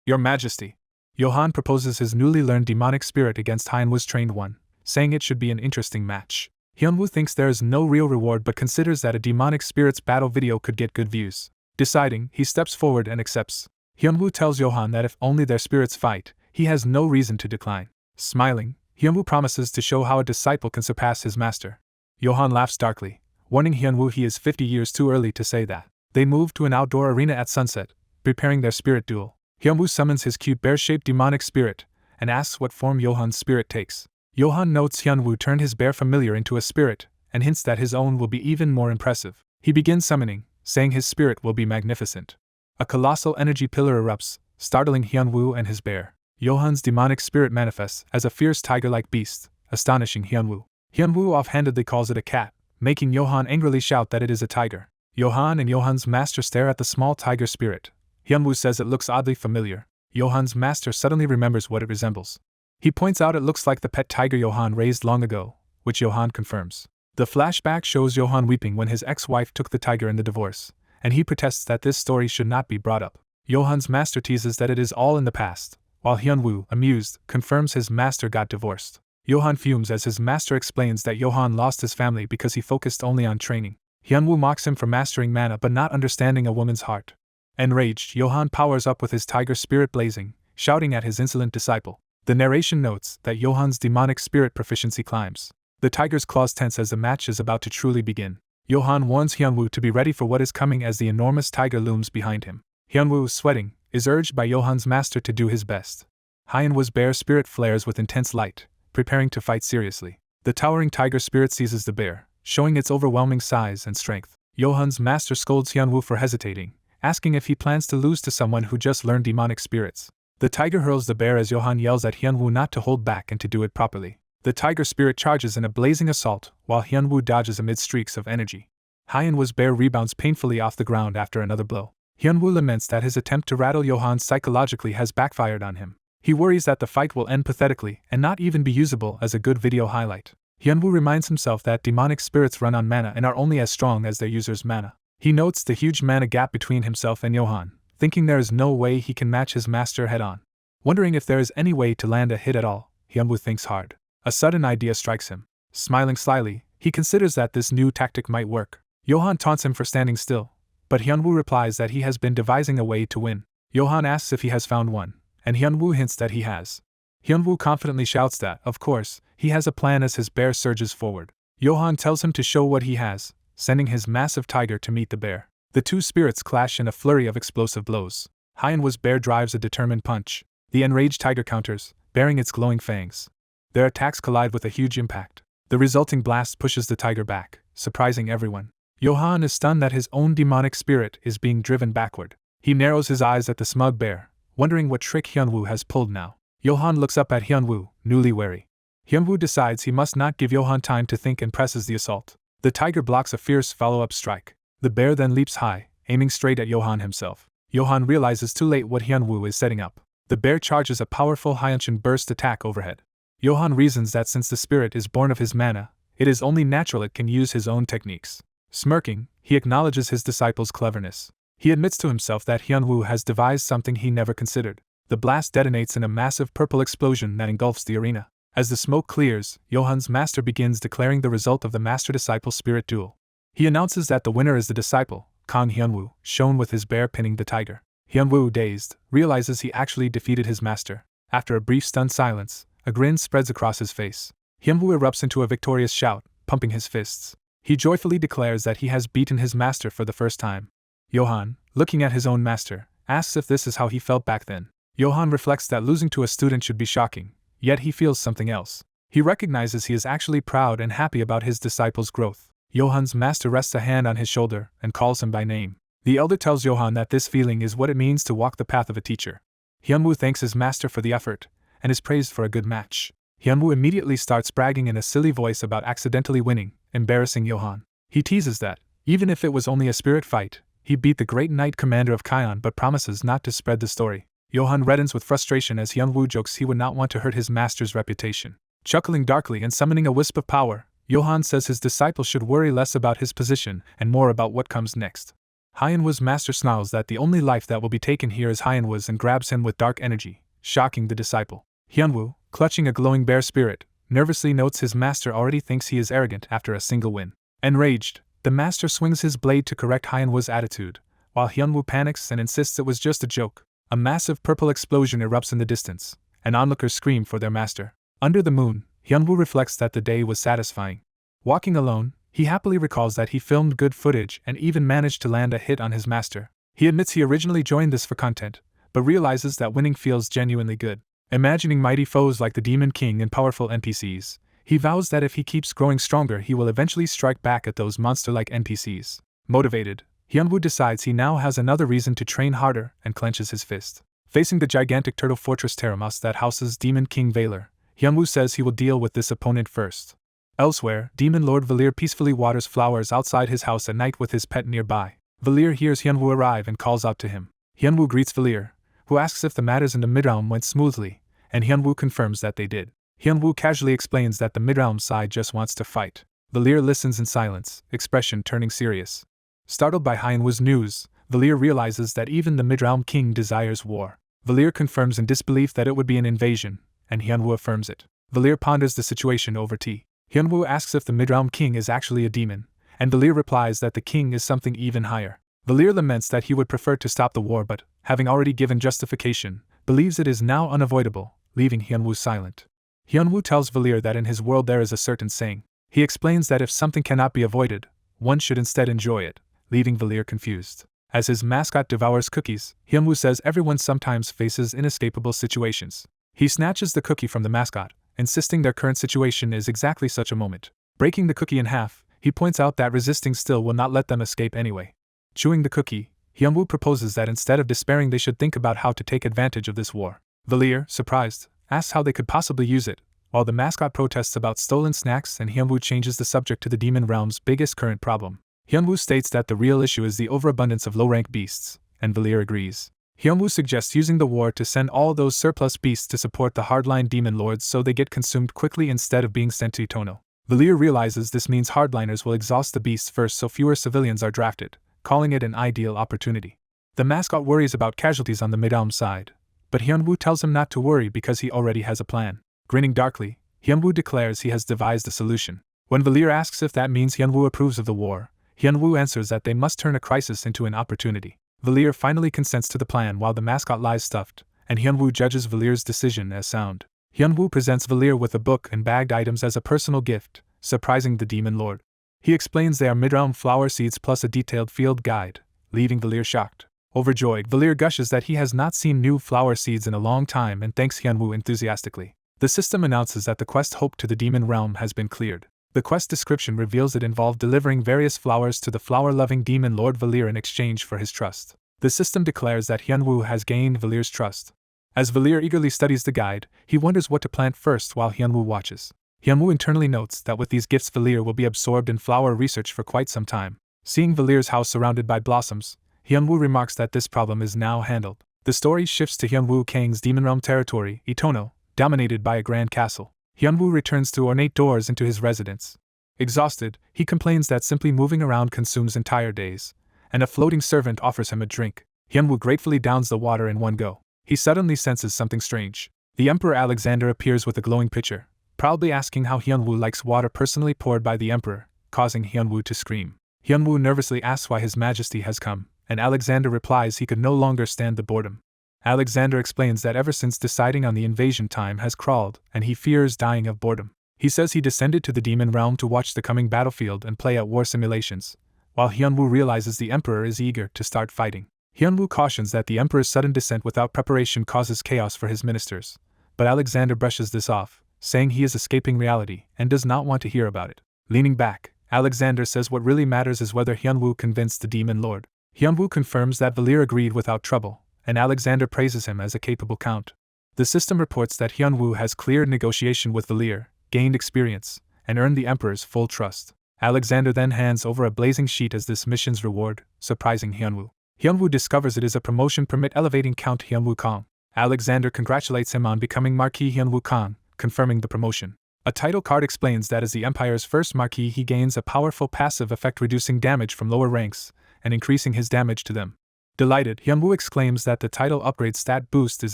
Your Majesty. Johan proposes his newly learned demonic spirit against Hyunwoo's trained one, saying it should be an interesting match. Hyunwoo thinks there is no real reward but considers that a demonic spirits battle video could get good views. Deciding, he steps forward and accepts. Hyunwoo tells Johan that if only their spirits fight, he has no reason to decline. Smiling, Hyunwoo promises to show how a disciple can surpass his master. Johan laughs darkly, warning Hyunwoo he is 50 years too early to say that. They move to an outdoor arena at sunset, preparing their spirit duel. Hyunwoo summons his cute bear-shaped demonic spirit and asks what form Johan's spirit takes. Johan notes Hyunwoo turned his bear familiar into a spirit and hints that his own will be even more impressive. He begins summoning, saying his spirit will be magnificent. A colossal energy pillar erupts, startling Hyunwoo and his bear. Johan's demonic spirit manifests as a fierce tiger-like beast, astonishing Hyunwoo. Hyunwoo offhandedly calls it a cat, making Johan angrily shout that it is a tiger. Johan and Johan's master stare at the small tiger spirit. Hyunwoo says it looks oddly familiar. Johan's master suddenly remembers what it resembles. He points out it looks like the pet tiger Johan raised long ago, which Johan confirms. The flashback shows Johan weeping when his ex-wife took the tiger in the divorce, and he protests that this story should not be brought up. Johan's master teases that it is all in the past, while Hyunwoo, amused, confirms his master got divorced. Johan fumes as his master explains that Johan lost his family because he focused only on training. Hyunwoo mocks him for mastering mana but not understanding a woman's heart. Enraged, Johan powers up with his tiger spirit blazing, shouting at his insolent disciple. The narration notes that Johan's demonic spirit proficiency climbs. The tiger's claws tense as the match is about to truly begin. Johan warns Hyunwoo to be ready for what is coming as the enormous tiger looms behind him. Hyunwoo, sweating, is urged by Johan's master to do his best. Hyunwoo's bear spirit flares with intense light, preparing to fight seriously. The towering tiger spirit seizes the bear, showing its overwhelming size and strength. Johan's master scolds Hyunwoo for hesitating, asking if he plans to lose to someone who just learned demonic spirits. The tiger hurls the bear as Johan yells at Hyunwoo not to hold back and to do it properly. The tiger spirit charges in a blazing assault, while Hyunwoo dodges amid streaks of energy. Hyunwoo's bear rebounds painfully off the ground after another blow. Hyunwoo laments that his attempt to rattle Johan psychologically has backfired on him. He worries that the fight will end pathetically and not even be usable as a good video highlight. Hyunwoo reminds himself that demonic spirits run on mana and are only as strong as their user's mana. He notes the huge mana gap between himself and Johan, thinking there is no way he can match his master head-on. Wondering if there is any way to land a hit at all, Hyunwoo thinks hard. A sudden idea strikes him. Smiling slyly, he considers that this new tactic might work. Johan taunts him for standing still, but Hyunwoo replies that he has been devising a way to win. Johan asks if he has found one, and Hyunwoo hints that he has. Hyunwoo confidently shouts that, of course, he has a plan as his bear surges forward. Johan tells him to show what he has, sending his massive tiger to meet the bear. The two spirits clash in a flurry of explosive blows. Hyunwoo's bear drives a determined punch. The enraged tiger counters, baring its glowing fangs. Their attacks collide with a huge impact. The resulting blast pushes the tiger back, surprising everyone. Johan is stunned that his own demonic spirit is being driven backward. He narrows his eyes at the smug bear, wondering what trick Hyunwoo has pulled now. Johan looks up at Hyunwoo, newly wary. Hyunwoo decides he must not give Johan time to think and presses the assault. The tiger blocks a fierce follow-up strike. The bear then leaps high, aiming straight at Johan himself. Johan realizes too late what Hyunwoo is setting up. The bear charges a powerful Hyeonshin burst attack overhead. Johan reasons that since the spirit is born of his mana, it is only natural it can use his own techniques. Smirking, he acknowledges his disciple's cleverness. He admits to himself that Hyunwoo has devised something he never considered. The blast detonates in a massive purple explosion that engulfs the arena. As the smoke clears, Johan's master begins declaring the result of the master-disciple spirit duel. He announces that the winner is the disciple, Kang Hyunwoo, shown with his bear pinning the tiger. Hyunwoo, dazed, realizes he actually defeated his master. After a brief stunned silence, a grin spreads across his face. Hyunwoo erupts into a victorious shout, pumping his fists. He joyfully declares that he has beaten his master for the first time. Johan, looking at his own master, asks if this is how he felt back then. Johan reflects that losing to a student should be shocking, yet he feels something else. He recognizes he is actually proud and happy about his disciple's growth. Johan's master rests a hand on his shoulder and calls him by name. The elder tells Johan that this feeling is what it means to walk the path of a teacher. Hyunwoo thanks his master for the effort and is praised for a good match. Hyunwoo immediately starts bragging in a silly voice about accidentally winning, embarrassing Johan. He teases that, even if it was only a spirit fight, he beat the great knight commander of Kion but promises not to spread the story. Johan reddens with frustration as Hyunwoo jokes he would not want to hurt his master's reputation. Chuckling darkly and summoning a wisp of power, Johan says his disciple should worry less about his position and more about what comes next. Hyunwoo's master snarls that the only life that will be taken here is Hyunwoo's and grabs him with dark energy, shocking the disciple. Hyunwoo, clutching a glowing bear spirit, nervously notes his master already thinks he is arrogant after a single win. Enraged, the master swings his blade to correct Hyunwoo's attitude, while Hyunwoo panics and insists it was just a joke. A massive purple explosion erupts in the distance, and onlookers scream for their master. Under the moon, Hyunwoo reflects that the day was satisfying. Walking alone, he happily recalls that he filmed good footage and even managed to land a hit on his master. He admits he originally joined this for content, but realizes that winning feels genuinely good. Imagining mighty foes like the Demon King and powerful NPCs, he vows that if he keeps growing stronger he will eventually strike back at those monster-like NPCs. Motivated, Hyunwoo decides he now has another reason to train harder and clenches his fist. Facing the gigantic turtle fortress Teramos that houses Demon King Valor, Hyunwoo says he will deal with this opponent first. Elsewhere, Demon Lord Valir peacefully waters flowers outside his house at night with his pet nearby. Valir hears Hyunwoo arrive and calls out to him. Hyunwoo greets Valir, who asks if the matters in the Midrealm went smoothly, and Hyunwoo confirms that they did. Hyunwoo casually explains that the Midrealm side just wants to fight. Valir listens in silence, expression turning serious. Startled by Hyunwoo's news, Valir realizes that even the Midrealm King desires war. Valir confirms in disbelief that it would be an invasion, and Hyunwoo affirms it. Valir ponders the situation over tea. Hyunwoo asks if the Midrealm King is actually a demon, and Valir replies that the king is something even higher. Valir laments that he would prefer to stop the war but, having already given justification, believes it is now unavoidable, leaving Hyunwoo silent. Hyunwoo tells Valir that in his world there is a certain saying. He explains that if something cannot be avoided, one should instead enjoy it, leaving Valir confused. As his mascot devours cookies, Hyunwoo says everyone sometimes faces inescapable situations. He snatches the cookie from the mascot, insisting their current situation is exactly such a moment. Breaking the cookie in half, he points out that resisting still will not let them escape anyway. Chewing the cookie, Hyunwoo proposes that instead of despairing they should think about how to take advantage of this war. Valir, surprised, asks how they could possibly use it, while the mascot protests about stolen snacks and Hyunwoo changes the subject to the demon realm's biggest current problem. Hyunwoo states that the real issue is the overabundance of low-rank beasts, and Valir agrees. Hyunwoo suggests using the war to send all those surplus beasts to support the hardline demon lords so they get consumed quickly instead of being sent to Itono. Valir realizes this means hardliners will exhaust the beasts first so fewer civilians are drafted, calling it an ideal opportunity. The mascot worries about casualties on the Midrealm side, but Hyunwoo tells him not to worry because he already has a plan. Grinning darkly, Hyunwoo declares he has devised a solution. When Valir asks if that means Hyunwoo approves of the war, Hyunwoo answers that they must turn a crisis into an opportunity. Valir finally consents to the plan while the mascot lies stuffed, and Hyunwoo judges Valir's decision as sound. Hyunwoo presents Valir with a book and bagged items as a personal gift, surprising the demon lord. He explains they are Midrealm flower seeds plus a detailed field guide, leaving Valir shocked. Overjoyed, Valir gushes that he has not seen new flower seeds in a long time and thanks Hyunwoo enthusiastically. The system announces that the quest Hope to the Demon Realm has been cleared. The quest description reveals it involved delivering various flowers to the flower-loving demon Lord Valir in exchange for his trust. The system declares that Hyunwoo has gained Valir's trust. As Valir eagerly studies the guide, he wonders what to plant first while Hyunwoo watches. Hyunwoo internally notes that with these gifts Valir will be absorbed in flower research for quite some time. Seeing Valir's house surrounded by blossoms, Hyunwoo remarks that this problem is now handled. The story shifts to Hyunwoo Kang's Demon Realm territory, Itono, dominated by a grand castle. Hyunwoo returns through ornate doors into his residence. Exhausted, he complains that simply moving around consumes entire days, and a floating servant offers him a drink. Hyunwoo gratefully downs the water in one go. He suddenly senses something strange. The Emperor Alexander appears with a glowing pitcher, proudly asking how Hyunwoo likes water personally poured by the Emperor, causing Hyunwoo to scream. Hyunwoo nervously asks why His Majesty has come, and Alexander replies he could no longer stand the boredom. Alexander explains that ever since deciding on the invasion, time has crawled, and he fears dying of boredom. He says he descended to the demon realm to watch the coming battlefield and play at war simulations, while Hyunwoo realizes the emperor is eager to start fighting. Hyunwoo cautions that the emperor's sudden descent without preparation causes chaos for his ministers, but Alexander brushes this off, saying he is escaping reality and does not want to hear about it. Leaning back, Alexander says what really matters is whether Hyunwoo convinced the demon lord. Hyunwoo confirms that Valir agreed without trouble, and Alexander praises him as a capable count. The system reports that Hyunwoo has cleared negotiation with Valir, gained experience, and earned the emperor's full trust. Alexander then hands over a blazing sheet as this mission's reward, surprising Hyunwoo. Hyunwoo discovers it is a promotion permit elevating Count Hyunwoo Kong. Alexander congratulates him on becoming Marquis Hyunwoo Kong, confirming the promotion. A title card explains that as the Empire's first Marquis he gains a powerful passive effect reducing damage from lower ranks, and increasing his damage to them. Delighted, Hyunwoo exclaims that the title upgrade stat boost is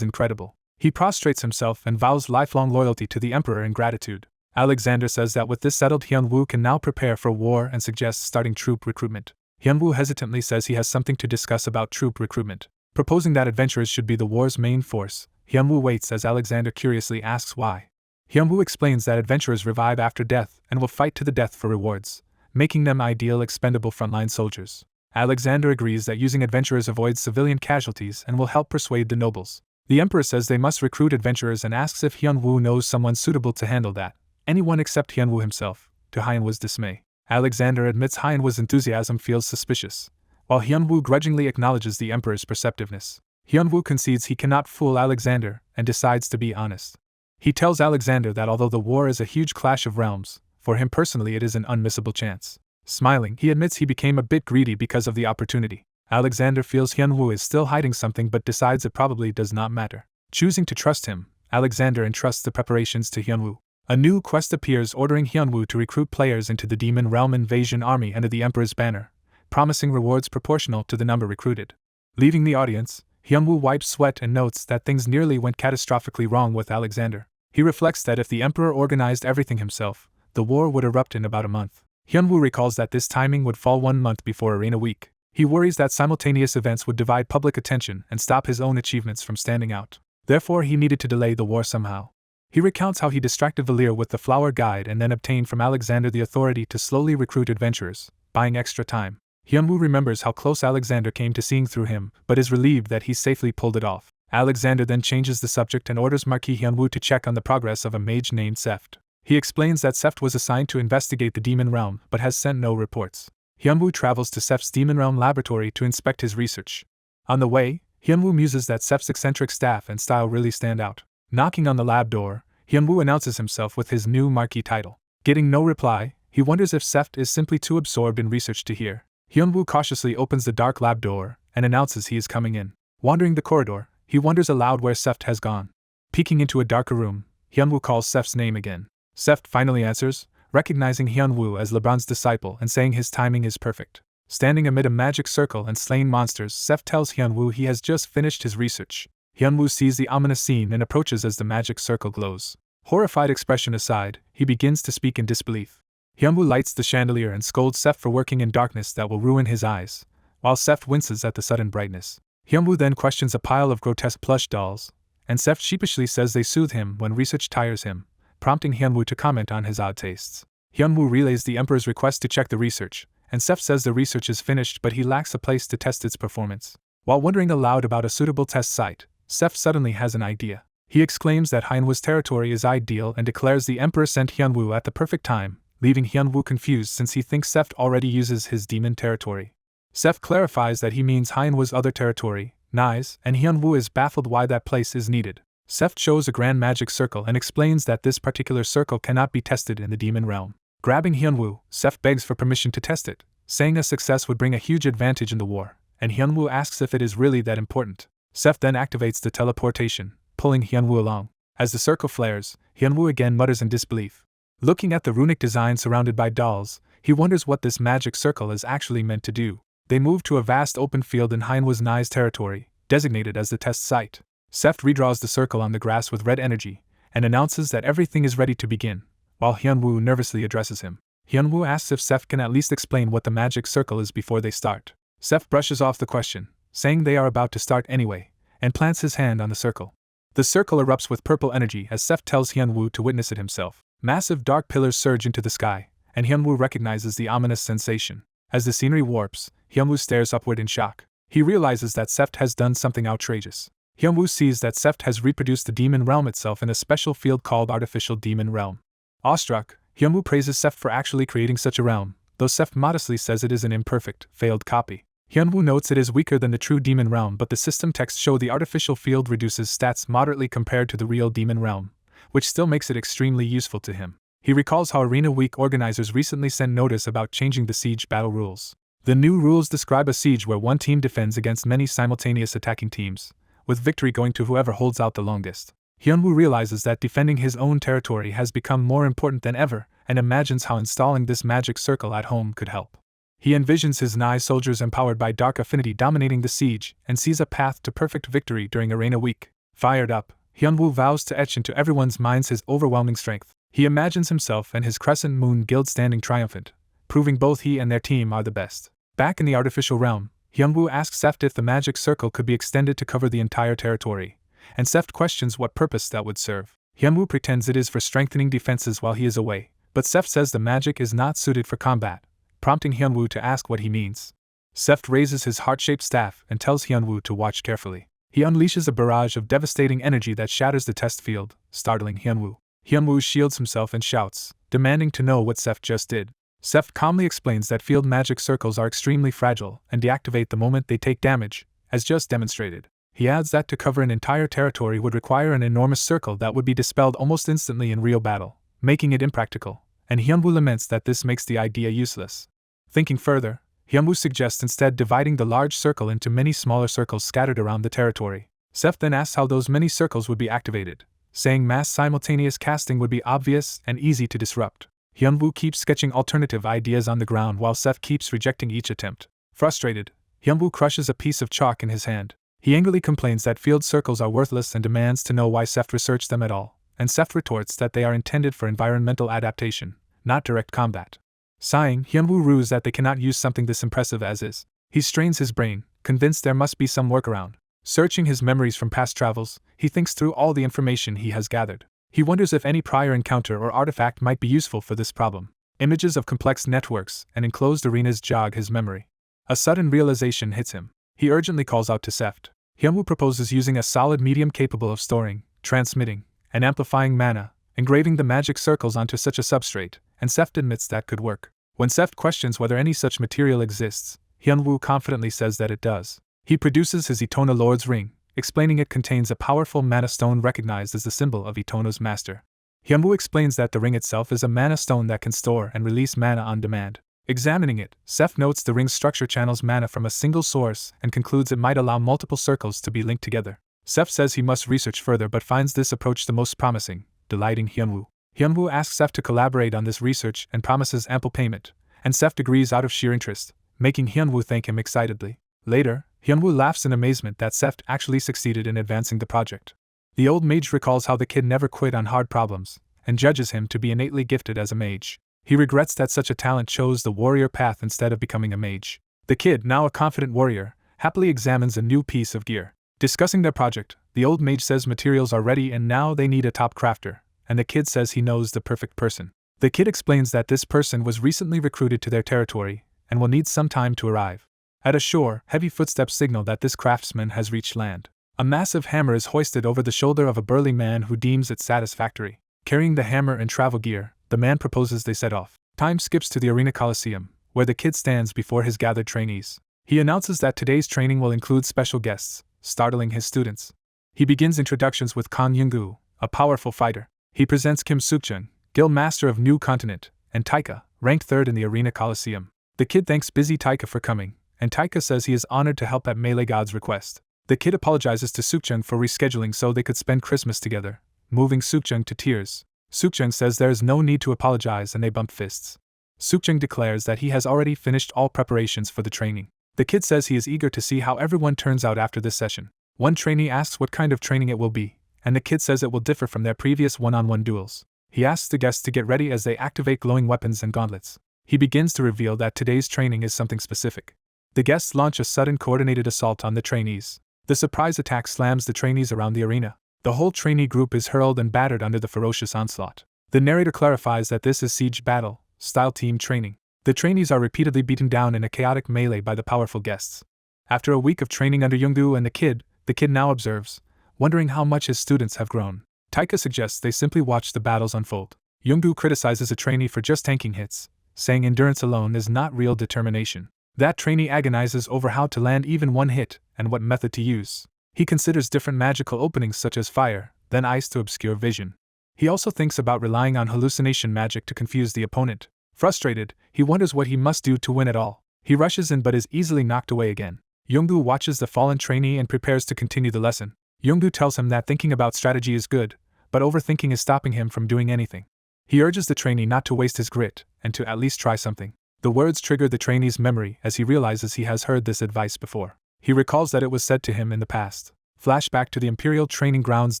incredible. He prostrates himself and vows lifelong loyalty to the Emperor in gratitude. Alexander says that with this settled, Hyunwoo can now prepare for war and suggests starting troop recruitment. Hyunwoo hesitantly says he has something to discuss about troop recruitment, proposing that adventurers should be the war's main force. Hyunwoo waits as Alexander curiously asks why. Hyunwoo explains that adventurers revive after death and will fight to the death for rewards, making them ideal expendable frontline soldiers. Alexander agrees that using adventurers avoids civilian casualties and will help persuade the nobles. The Emperor says they must recruit adventurers and asks if Hyunwoo knows someone suitable to handle that. Anyone except Hyunwoo himself, to Hyunwoo's dismay. Alexander admits Hyunwoo's enthusiasm feels suspicious, while Hyunwoo grudgingly acknowledges the Emperor's perceptiveness. Hyunwoo concedes he cannot fool Alexander and decides to be honest. He tells Alexander that although the war is a huge clash of realms, for him personally it is an unmissable chance. Smiling, he admits he became a bit greedy because of the opportunity. Alexander feels Hyunwoo is still hiding something but decides it probably does not matter. Choosing to trust him, Alexander entrusts the preparations to Hyunwoo. A new quest appears ordering Hyunwoo to recruit players into the Demon Realm Invasion Army under the Emperor's banner, promising rewards proportional to the number recruited. Leaving the audience, Hyunwoo wipes sweat and notes that things nearly went catastrophically wrong with Alexander. He reflects that if the Emperor organized everything himself, the war would erupt in about a month. Hyunwoo recalls that this timing would fall 1 month before Arena Week. He worries that simultaneous events would divide public attention and stop his own achievements from standing out. Therefore, he needed to delay the war somehow. He recounts how he distracted Valir with the Flower Guide and then obtained from Alexander the authority to slowly recruit adventurers, buying extra time. Hyunwoo remembers how close Alexander came to seeing through him, but is relieved that he safely pulled it off. Alexander then changes the subject and orders Marquis Hyunwoo to check on the progress of a mage named Seft. He explains that Seft was assigned to investigate the Demon Realm but has sent no reports. Hyunwoo travels to Seft's Demon Realm laboratory to inspect his research. On the way, Hyunwoo muses that Seft's eccentric staff and style really stand out. Knocking on the lab door, Hyunwoo announces himself with his new Marquis title. Getting no reply, he wonders if Seft is simply too absorbed in research to hear. Hyunwoo cautiously opens the dark lab door and announces he is coming in. Wandering the corridor, he wonders aloud where Seft has gone. Peeking into a darker room, Hyunwoo calls Seft's name again. Seft finally answers, recognizing Hyunwoo as LeBron's disciple and saying his timing is perfect. Standing amid a magic circle and slaying monsters, Seft tells Hyunwoo he has just finished his research. Hyunwoo sees the ominous scene and approaches as the magic circle glows. Horrified expression aside, he begins to speak in disbelief. Hyunwoo lights the chandelier and scolds Seft for working in darkness that will ruin his eyes, while Seft winces at the sudden brightness. Hyunwoo then questions a pile of grotesque plush dolls, and Seft sheepishly says they soothe him when research tires him, prompting Hyunwoo to comment on his odd tastes. Hyunwoo relays the Emperor's request to check the research, and Seft says the research is finished but he lacks a place to test its performance. While wondering aloud about a suitable test site, Seft suddenly has an idea. He exclaims that Hyunwoo's territory is ideal and declares the Emperor sent Hyunwoo at the perfect time, leaving Hyunwoo confused since he thinks Seft already uses his demon territory. Seft clarifies that he means Hyunwoo's other territory, Nai's, and Hyunwoo is baffled why that place is needed. Seft shows a grand magic circle and explains that this particular circle cannot be tested in the demon realm. Grabbing Hyunwoo, Seft begs for permission to test it, saying a success would bring a huge advantage in the war, and Hyunwoo asks if it is really that important. Seft then activates the teleportation, pulling Hyunwoo along. As the circle flares, Hyunwoo again mutters in disbelief. Looking at the runic design surrounded by dolls, he wonders what this magic circle is actually meant to do. They move to a vast open field in Hyunwoo's Nai's territory, designated as the test site. Seft redraws the circle on the grass with red energy, and announces that everything is ready to begin, while Hyunwoo nervously addresses him. Hyunwoo asks if Seth can at least explain what the magic circle is before they start. Seth brushes off the question, saying they are about to start anyway, and plants his hand on the circle. The circle erupts with purple energy as Seth tells Hyunwoo to witness it himself. Massive dark pillars surge into the sky, and Hyunwoo recognizes the ominous sensation. As the scenery warps, Hyunwoo stares upward in shock. He realizes that Seth has done something outrageous. Hyunwoo sees that Seth has reproduced the demon realm itself in a special field called Artificial Demon Realm. Awestruck, Hyunwoo praises Seth for actually creating such a realm, though Seth modestly says it is an imperfect, failed copy. Hyunwoo notes it is weaker than the true demon realm, but the system texts show the artificial field reduces stats moderately compared to the real demon realm, which still makes it extremely useful to him. He recalls how Arena Week organizers recently sent notice about changing the siege battle rules. The new rules describe a siege where one team defends against many simultaneous attacking teams, with victory going to whoever holds out the longest. Hyunwoo realizes that defending his own territory has become more important than ever, and imagines how installing this magic circle at home could help. He envisions his Nai soldiers empowered by dark affinity dominating the siege, and sees a path to perfect victory during Arena Week. Fired up, Hyunwoo vows to etch into everyone's minds his overwhelming strength. He imagines himself and his Crescent Moon Guild standing triumphant, proving both he and their team are the best. Back in the artificial realm, Hyunwoo asks Seth if the magic circle could be extended to cover the entire territory, and Seth questions what purpose that would serve. Hyunwoo pretends it is for strengthening defenses while he is away, but Seth says the magic is not suited for combat, prompting Hyunwoo to ask what he means. Seth raises his heart-shaped staff and tells Hyunwoo to watch carefully. He unleashes a barrage of devastating energy that shatters the test field, startling Hyunwoo. Hyunwoo shields himself and shouts, demanding to know what Seth just did. Seth calmly explains that field magic circles are extremely fragile and deactivate the moment they take damage, as just demonstrated. He adds that to cover an entire territory would require an enormous circle that would be dispelled almost instantly in real battle, making it impractical, and Hyunwoo laments that this makes the idea useless. Thinking further, Hyunwoo suggests instead dividing the large circle into many smaller circles scattered around the territory. Seth then asks how those many circles would be activated, saying mass simultaneous casting would be obvious and easy to disrupt. Hyunwoo keeps sketching alternative ideas on the ground while Seth keeps rejecting each attempt. Frustrated, Hyunwoo crushes a piece of chalk in his hand. He angrily complains that field circles are worthless and demands to know why Seth researched them at all, and Seth retorts that they are intended for environmental adaptation, not direct combat. Sighing, Hyunwoo rues that they cannot use something this impressive as is. He strains his brain, convinced there must be some workaround. Searching his memories from past travels, he thinks through all the information he has gathered. He wonders if any prior encounter or artifact might be useful for this problem. Images of complex networks and enclosed arenas jog his memory. A sudden realization hits him. He urgently calls out to Seth. Hyunwoo proposes using a solid medium capable of storing, transmitting, and amplifying mana, engraving the magic circles onto such a substrate, and Seth admits that could work. When Seth questions whether any such material exists, Hyunwoo confidently says that it does. He produces his Etona Lord's ring, explaining it contains a powerful mana stone recognized as the symbol of Etona's master. Hyunwoo explains that the ring itself is a mana stone that can store and release mana on demand. Examining it, Seth notes the ring's structure channels mana from a single source and concludes it might allow multiple circles to be linked together. Seth says he must research further but finds this approach the most promising, delighting Hyunwoo. Hyunwoo asks Seth to collaborate on this research and promises ample payment, and Seth agrees out of sheer interest, making Hyunwoo thank him excitedly. Later, Hyunwoo laughs in amazement that Seth actually succeeded in advancing the project. The old mage recalls how the kid never quit on hard problems, and judges him to be innately gifted as a mage. He regrets that such a talent chose the warrior path instead of becoming a mage. The kid, now a confident warrior, happily examines a new piece of gear. Discussing their project, the old mage says materials are ready and now they need a top crafter, and the kid says he knows the perfect person. The kid explains that this person was recently recruited to their territory, and will need some time to arrive. At a shore, heavy footsteps signal that this craftsman has reached land. A massive hammer is hoisted over the shoulder of a burly man who deems it satisfactory. Carrying the hammer and travel gear, the man proposes they set off. Time skips to the arena coliseum, where the kid stands before his gathered trainees. He announces that today's training will include special guests, startling his students. He begins introductions with Kang Young-gu, a powerful fighter. He presents Kim Suk-jun, guild master of New Continent, and Taika, ranked 3rd in the arena coliseum. The kid thanks busy Taika for coming, and Taika says he is honored to help at Melee God's request. The kid apologizes to Suk-jun for rescheduling so they could spend Christmas together, moving Suk-jun to tears. Suk-jun says there is no need to apologize and they bump fists. Suk-jun declares that he has already finished all preparations for the training. The kid says he is eager to see how everyone turns out after this session. One trainee asks what kind of training it will be, and the kid says it will differ from their previous one-on-one duels. He asks the guests to get ready as they activate glowing weapons and gauntlets. He begins to reveal that today's training is something specific. The guests launch a sudden coordinated assault on the trainees. The surprise attack slams the trainees around the arena. The whole trainee group is hurled and battered under the ferocious onslaught. The narrator clarifies that this is siege battle style team training. The trainees are repeatedly beaten down in a chaotic melee by the powerful guests. After a week of training under Youngdu and the kid now observes, wondering how much his students have grown. Taika suggests they simply watch the battles unfold. Youngdu criticizes a trainee for just tanking hits, saying endurance alone is not real determination. That trainee agonizes over how to land even one hit and what method to use. He considers different magical openings such as fire, then ice to obscure vision. He also thinks about relying on hallucination magic to confuse the opponent. Frustrated, he wonders what he must do to win at all. He rushes in but is easily knocked away again. Youngdu watches the fallen trainee and prepares to continue the lesson. Youngdu tells him that thinking about strategy is good, but overthinking is stopping him from doing anything. He urges the trainee not to waste his grit, and to at least try something. The words trigger the trainee's memory as he realizes he has heard this advice before. He recalls that it was said to him in the past. Flashback to the Imperial training grounds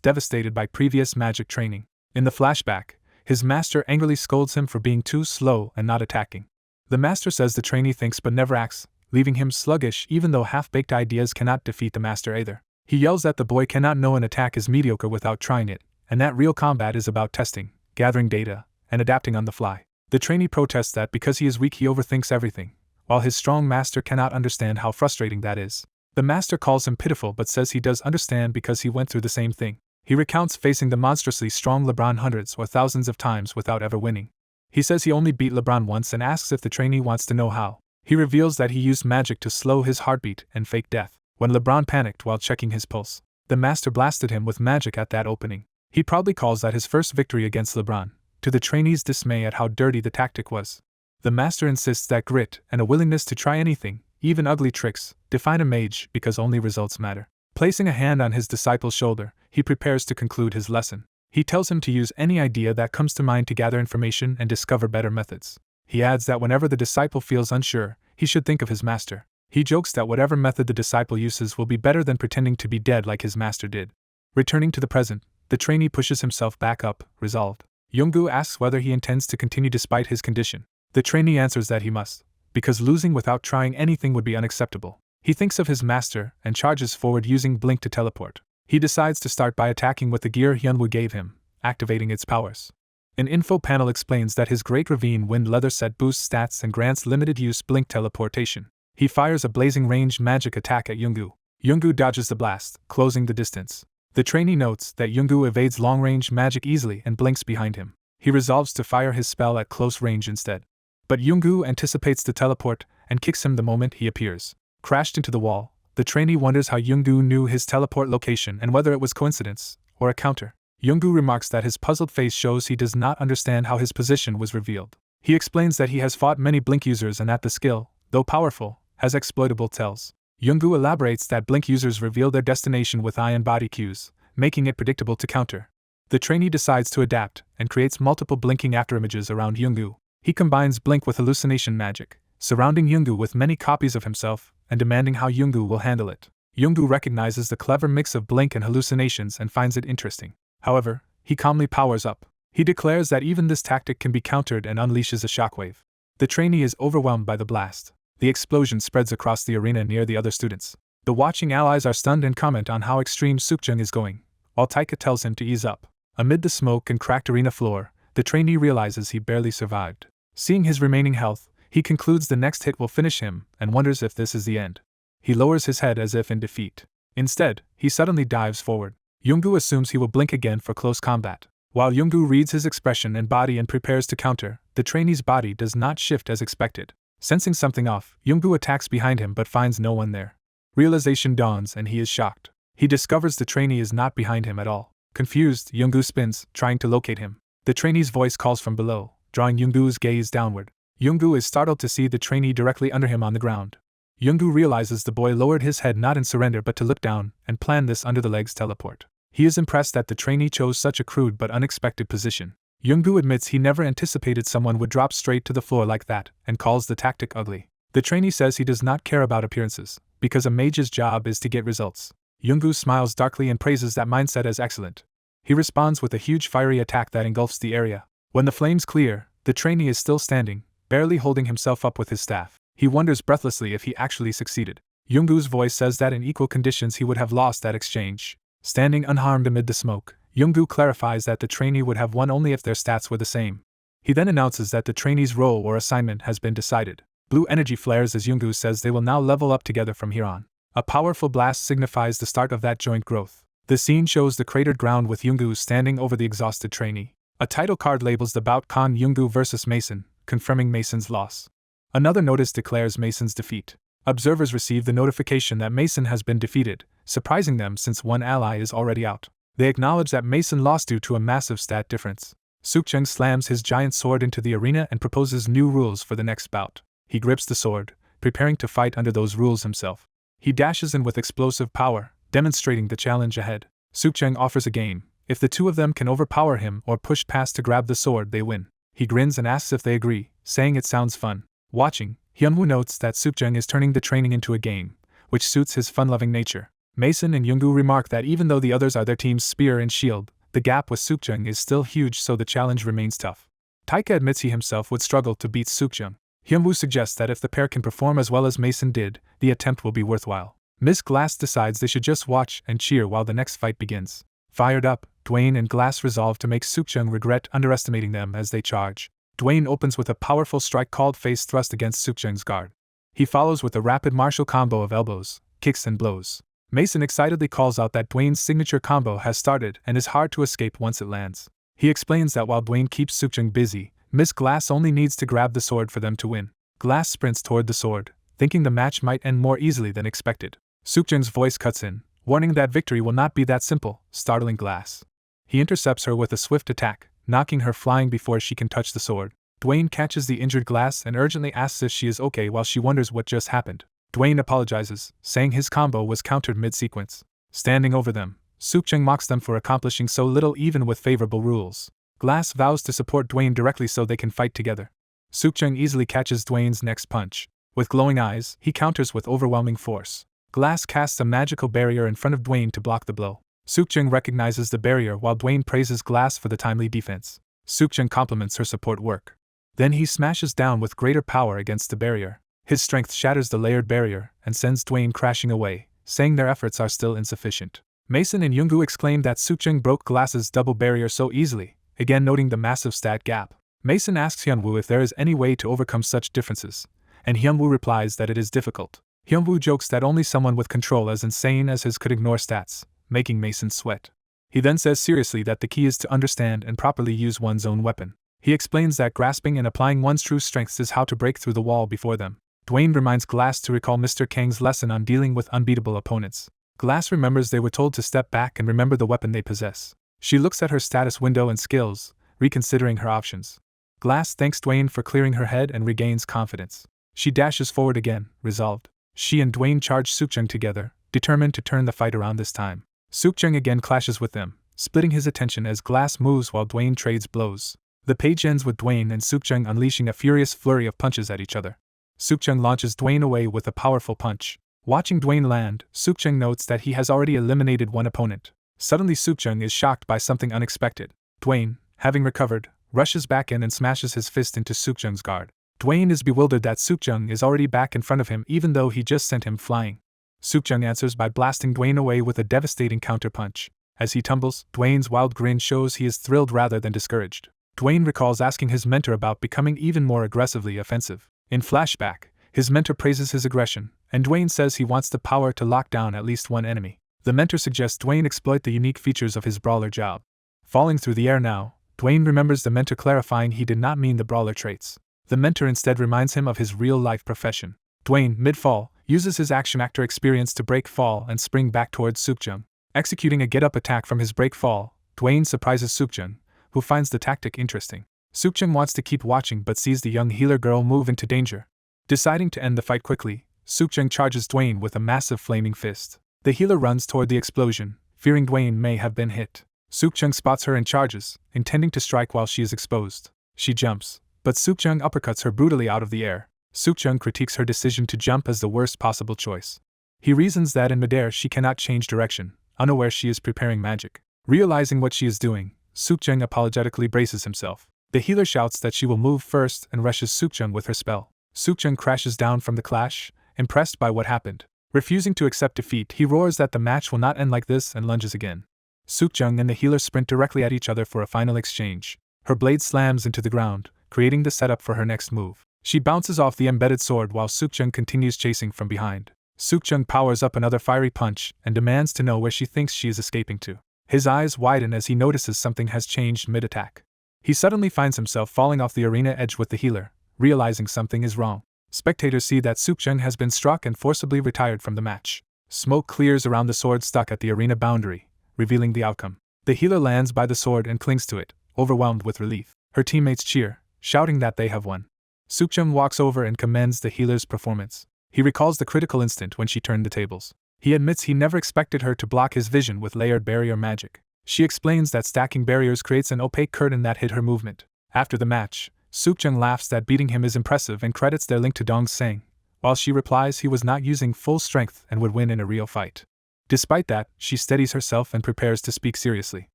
devastated by previous magic training. In the flashback, his master angrily scolds him for being too slow and not attacking. The master says the trainee thinks but never acts, leaving him sluggish even though half-baked ideas cannot defeat the master either. He yells that the boy cannot know an attack is mediocre without trying it, and that real combat is about testing, gathering data, and adapting on the fly. The trainee protests that because he is weak he overthinks everything, while his strong master cannot understand how frustrating that is. The master calls him pitiful but says he does understand because he went through the same thing. He recounts facing the monstrously strong LeBron hundreds or thousands of times without ever winning. He says he only beat LeBron once and asks if the trainee wants to know how. He reveals that he used magic to slow his heartbeat and fake death. When LeBron panicked while checking his pulse, the master blasted him with magic at that opening. He proudly calls that his first victory against LeBron, to the trainee's dismay at how dirty the tactic was. The master insists that grit and a willingness to try anything, even ugly tricks, define a mage because only results matter. Placing a hand on his disciple's shoulder, he prepares to conclude his lesson. He tells him to use any idea that comes to mind to gather information and discover better methods. He adds that whenever the disciple feels unsure, he should think of his master. He jokes that whatever method the disciple uses will be better than pretending to be dead like his master did. Returning to the present, the trainee pushes himself back up, resolved. Younggu asks whether he intends to continue despite his condition. The trainee answers that he must, because losing without trying anything would be unacceptable. He thinks of his master and charges forward using Blink to teleport. He decides to start by attacking with the gear Hyunwoo gave him, activating its powers. An info panel explains that his Great Ravine Wind Leather set boosts stats and grants limited-use Blink teleportation. He fires a blazing ranged magic attack at Younggu. Younggu dodges the blast, closing the distance. The trainee notes that Younggu evades long-range magic easily and blinks behind him. He resolves to fire his spell at close range instead. But Younggu anticipates the teleport and kicks him the moment he appears. Crashed into the wall, the trainee wonders how Younggu knew his teleport location and whether it was coincidence or a counter. Younggu remarks that his puzzled face shows he does not understand how his position was revealed. He explains that he has fought many Blink users and that the skill, though powerful, has exploitable tells. Younggu elaborates that Blink users reveal their destination with eye and body cues, making it predictable to counter. The trainee decides to adapt and creates multiple blinking afterimages around Younggu. He combines Blink with hallucination magic, surrounding Younggu with many copies of himself and demanding how Younggu will handle it. Younggu recognizes the clever mix of Blink and hallucinations and finds it interesting. However, he calmly powers up. He declares that even this tactic can be countered and unleashes a shockwave. The trainee is overwhelmed by the blast. The explosion spreads across the arena near the other students. The watching allies are stunned and comment on how extreme Sukjung is going, while Taika tells him to ease up. Amid the smoke and cracked arena floor, the trainee realizes he barely survived. Seeing his remaining health, he concludes the next hit will finish him and wonders if this is the end. He lowers his head as if in defeat. Instead, he suddenly dives forward. Younggu assumes he will blink again for close combat. While Younggu reads his expression and body and prepares to counter, the trainee's body does not shift as expected. Sensing something off, Younggu attacks behind him but finds no one there. Realization dawns and he is shocked. He discovers the trainee is not behind him at all. Confused, Younggu spins, trying to locate him. The trainee's voice calls from below, drawing Younggu's gaze downward. Younggu is startled to see the trainee directly under him on the ground. Younggu realizes the boy lowered his head not in surrender but to look down, and planned this under the leg's teleport. He is impressed that the trainee chose such a crude but unexpected position. Younggu admits he never anticipated someone would drop straight to the floor like that, and calls the tactic ugly. The trainee says he does not care about appearances, because a mage's job is to get results. Younggu smiles darkly and praises that mindset as excellent. He responds with a huge fiery attack that engulfs the area. When the flames clear, the trainee is still standing, barely holding himself up with his staff. He wonders breathlessly if he actually succeeded. Yoongu's voice says that in equal conditions he would have lost that exchange. Standing unharmed amid the smoke, Yoongu clarifies that the trainee would have won only if their stats were the same. He then announces that the trainee's role or assignment has been decided. Blue energy flares as Yoongu says they will now level up together from here on. A powerful blast signifies the start of that joint growth. The scene shows the cratered ground with Yoongu standing over the exhausted trainee. A title card labels the bout Con Yoongu vs. Mason, confirming Mason's loss. Another notice declares Mason's defeat. Observers receive the notification that Mason has been defeated, surprising them since one ally is already out. They acknowledge that Mason lost due to a massive stat difference. Sukcheng slams his giant sword into the arena and proposes new rules for the next bout. He grips the sword, preparing to fight under those rules himself. He dashes in with explosive power, demonstrating the challenge ahead. Sukcheng offers a game. If the two of them can overpower him or push past to grab the sword, they win. He grins and asks if they agree, saying it sounds fun. Watching, Hyunwoo notes that Sukcheng is turning the training into a game, which suits his fun-loving nature. Mason and Yoongu remark that even though the others are their team's spear and shield, the gap with Sukcheng is still huge, so the challenge remains tough. Taika admits he himself would struggle to beat Sukcheng. Hyunwoo suggests that if the pair can perform as well as Mason did, the attempt will be worthwhile. Miss Glass decides they should just watch and cheer while the next fight begins. Fired up, Dwayne and Glass resolve to make Sukcheng regret underestimating them as they charge. Dwayne opens with a powerful strike called face thrust against Sukcheng's guard. He follows with a rapid martial combo of elbows, kicks and blows. Mason excitedly calls out that Dwayne's signature combo has started and is hard to escape once it lands. He explains that while Dwayne keeps Sukcheng busy, Miss Glass only needs to grab the sword for them to win. Glass sprints toward the sword, thinking the match might end more easily than expected. Sukcheng's voice cuts in, warning that victory will not be that simple, startling Glass. He intercepts her with a swift attack, knocking her flying before she can touch the sword. Dwayne catches the injured Glass and urgently asks if she is okay while she wonders what just happened. Dwayne apologizes, saying his combo was countered mid-sequence. Standing over them, Sukcheng mocks them for accomplishing so little even with favorable rules. Glass vows to support Dwayne directly so they can fight together. Sukcheng easily catches Dwayne's next punch. With glowing eyes, he counters with overwhelming force. Glass casts a magical barrier in front of Dwayne to block the blow. Sukcheng recognizes the barrier while Dwayne praises Glass for the timely defense. Sukcheng compliments her support work. Then he smashes down with greater power against the barrier. His strength shatters the layered barrier and sends Dwayne crashing away, saying their efforts are still insufficient. Mason and Yoongu exclaim that Sukcheng broke Glass's double barrier so easily, again noting the massive stat gap. Mason asks Hyunwoo if there is any way to overcome such differences, and Hyunwoo replies that it is difficult. Hyunwoo jokes that only someone with control as insane as his could ignore stats, making Mason sweat. He then says seriously that the key is to understand and properly use one's own weapon. He explains that grasping and applying one's true strengths is how to break through the wall before them. Dwayne reminds Glass to recall Mr. Kang's lesson on dealing with unbeatable opponents. Glass remembers they were told to step back and remember the weapon they possess. She looks at her status window and skills, reconsidering her options. Glass thanks Dwayne for clearing her head and regains confidence. She dashes forward again, resolved. She and Dwayne charge Sukcheng together, determined to turn the fight around this time. Sukcheng again clashes with them, splitting his attention as Glass moves while Dwayne trades blows. The page ends with Dwayne and Sukcheng unleashing a furious flurry of punches at each other. Sukcheng launches Dwayne away with a powerful punch. Watching Dwayne land, Sukcheng notes that he has already eliminated one opponent. Suddenly Sukcheng is shocked by something unexpected. Dwayne, having recovered, rushes back in and smashes his fist into Sukcheng's guard. Dwayne is bewildered that Sukcheng is already back in front of him even though he just sent him flying. Sukcheng answers by blasting Dwayne away with a devastating counterpunch. As he tumbles, Dwayne's wild grin shows he is thrilled rather than discouraged. Dwayne recalls asking his mentor about becoming even more aggressively offensive. In flashback, his mentor praises his aggression, and Dwayne says he wants the power to lock down at least one enemy. The mentor suggests Dwayne exploit the unique features of his brawler job. Falling through the air now, Dwayne remembers the mentor clarifying he did not mean the brawler traits. The mentor instead reminds him of his real-life profession. Dwayne, mid-fall, uses his action actor experience to break fall and spring back towards Sukcheng. Executing a get-up attack from his break fall, Dwayne surprises Sukcheng, who finds the tactic interesting. Sukcheng wants to keep watching but sees the young healer girl move into danger. Deciding to end the fight quickly, Sukcheng charges Dwayne with a massive flaming fist. The healer runs toward the explosion, fearing Dwayne may have been hit. Sukcheng spots her and charges, intending to strike while she is exposed. She jumps, but Sukcheng uppercuts her brutally out of the air. Sukcheng critiques her decision to jump as the worst possible choice. He reasons that in midair she cannot change direction, unaware she is preparing magic. Realizing what she is doing, Sukjung apologetically braces himself. The healer shouts that she will move first and rushes Sukjung with her spell. Sukjung crashes down from the clash, impressed by what happened. Refusing to accept defeat, he roars that the match will not end like this and lunges again. Sukjung and the healer sprint directly at each other for a final exchange. Her blade slams into the ground, creating the setup for her next move. She bounces off the embedded sword while Sukjung continues chasing from behind. Sukjung powers up another fiery punch and demands to know where she thinks she is escaping to. His eyes widen as he notices something has changed mid-attack. He suddenly finds himself falling off the arena edge with the healer, realizing something is wrong. Spectators see that Sukjung has been struck and forcibly retired from the match. Smoke clears around the sword stuck at the arena boundary, revealing the outcome. The healer lands by the sword and clings to it, overwhelmed with relief. Her teammates cheer, shouting that they have won. Sukjung walks over and commends the healer's performance. He recalls the critical instant when she turned the tables. He admits he never expected her to block his vision with layered barrier magic. She explains that stacking barriers creates an opaque curtain that hid her movement. After the match, Sukjung laughs that beating him is impressive and credits their link to Dongsang, while she replies he was not using full strength and would win in a real fight. Despite that, she steadies herself and prepares to speak seriously.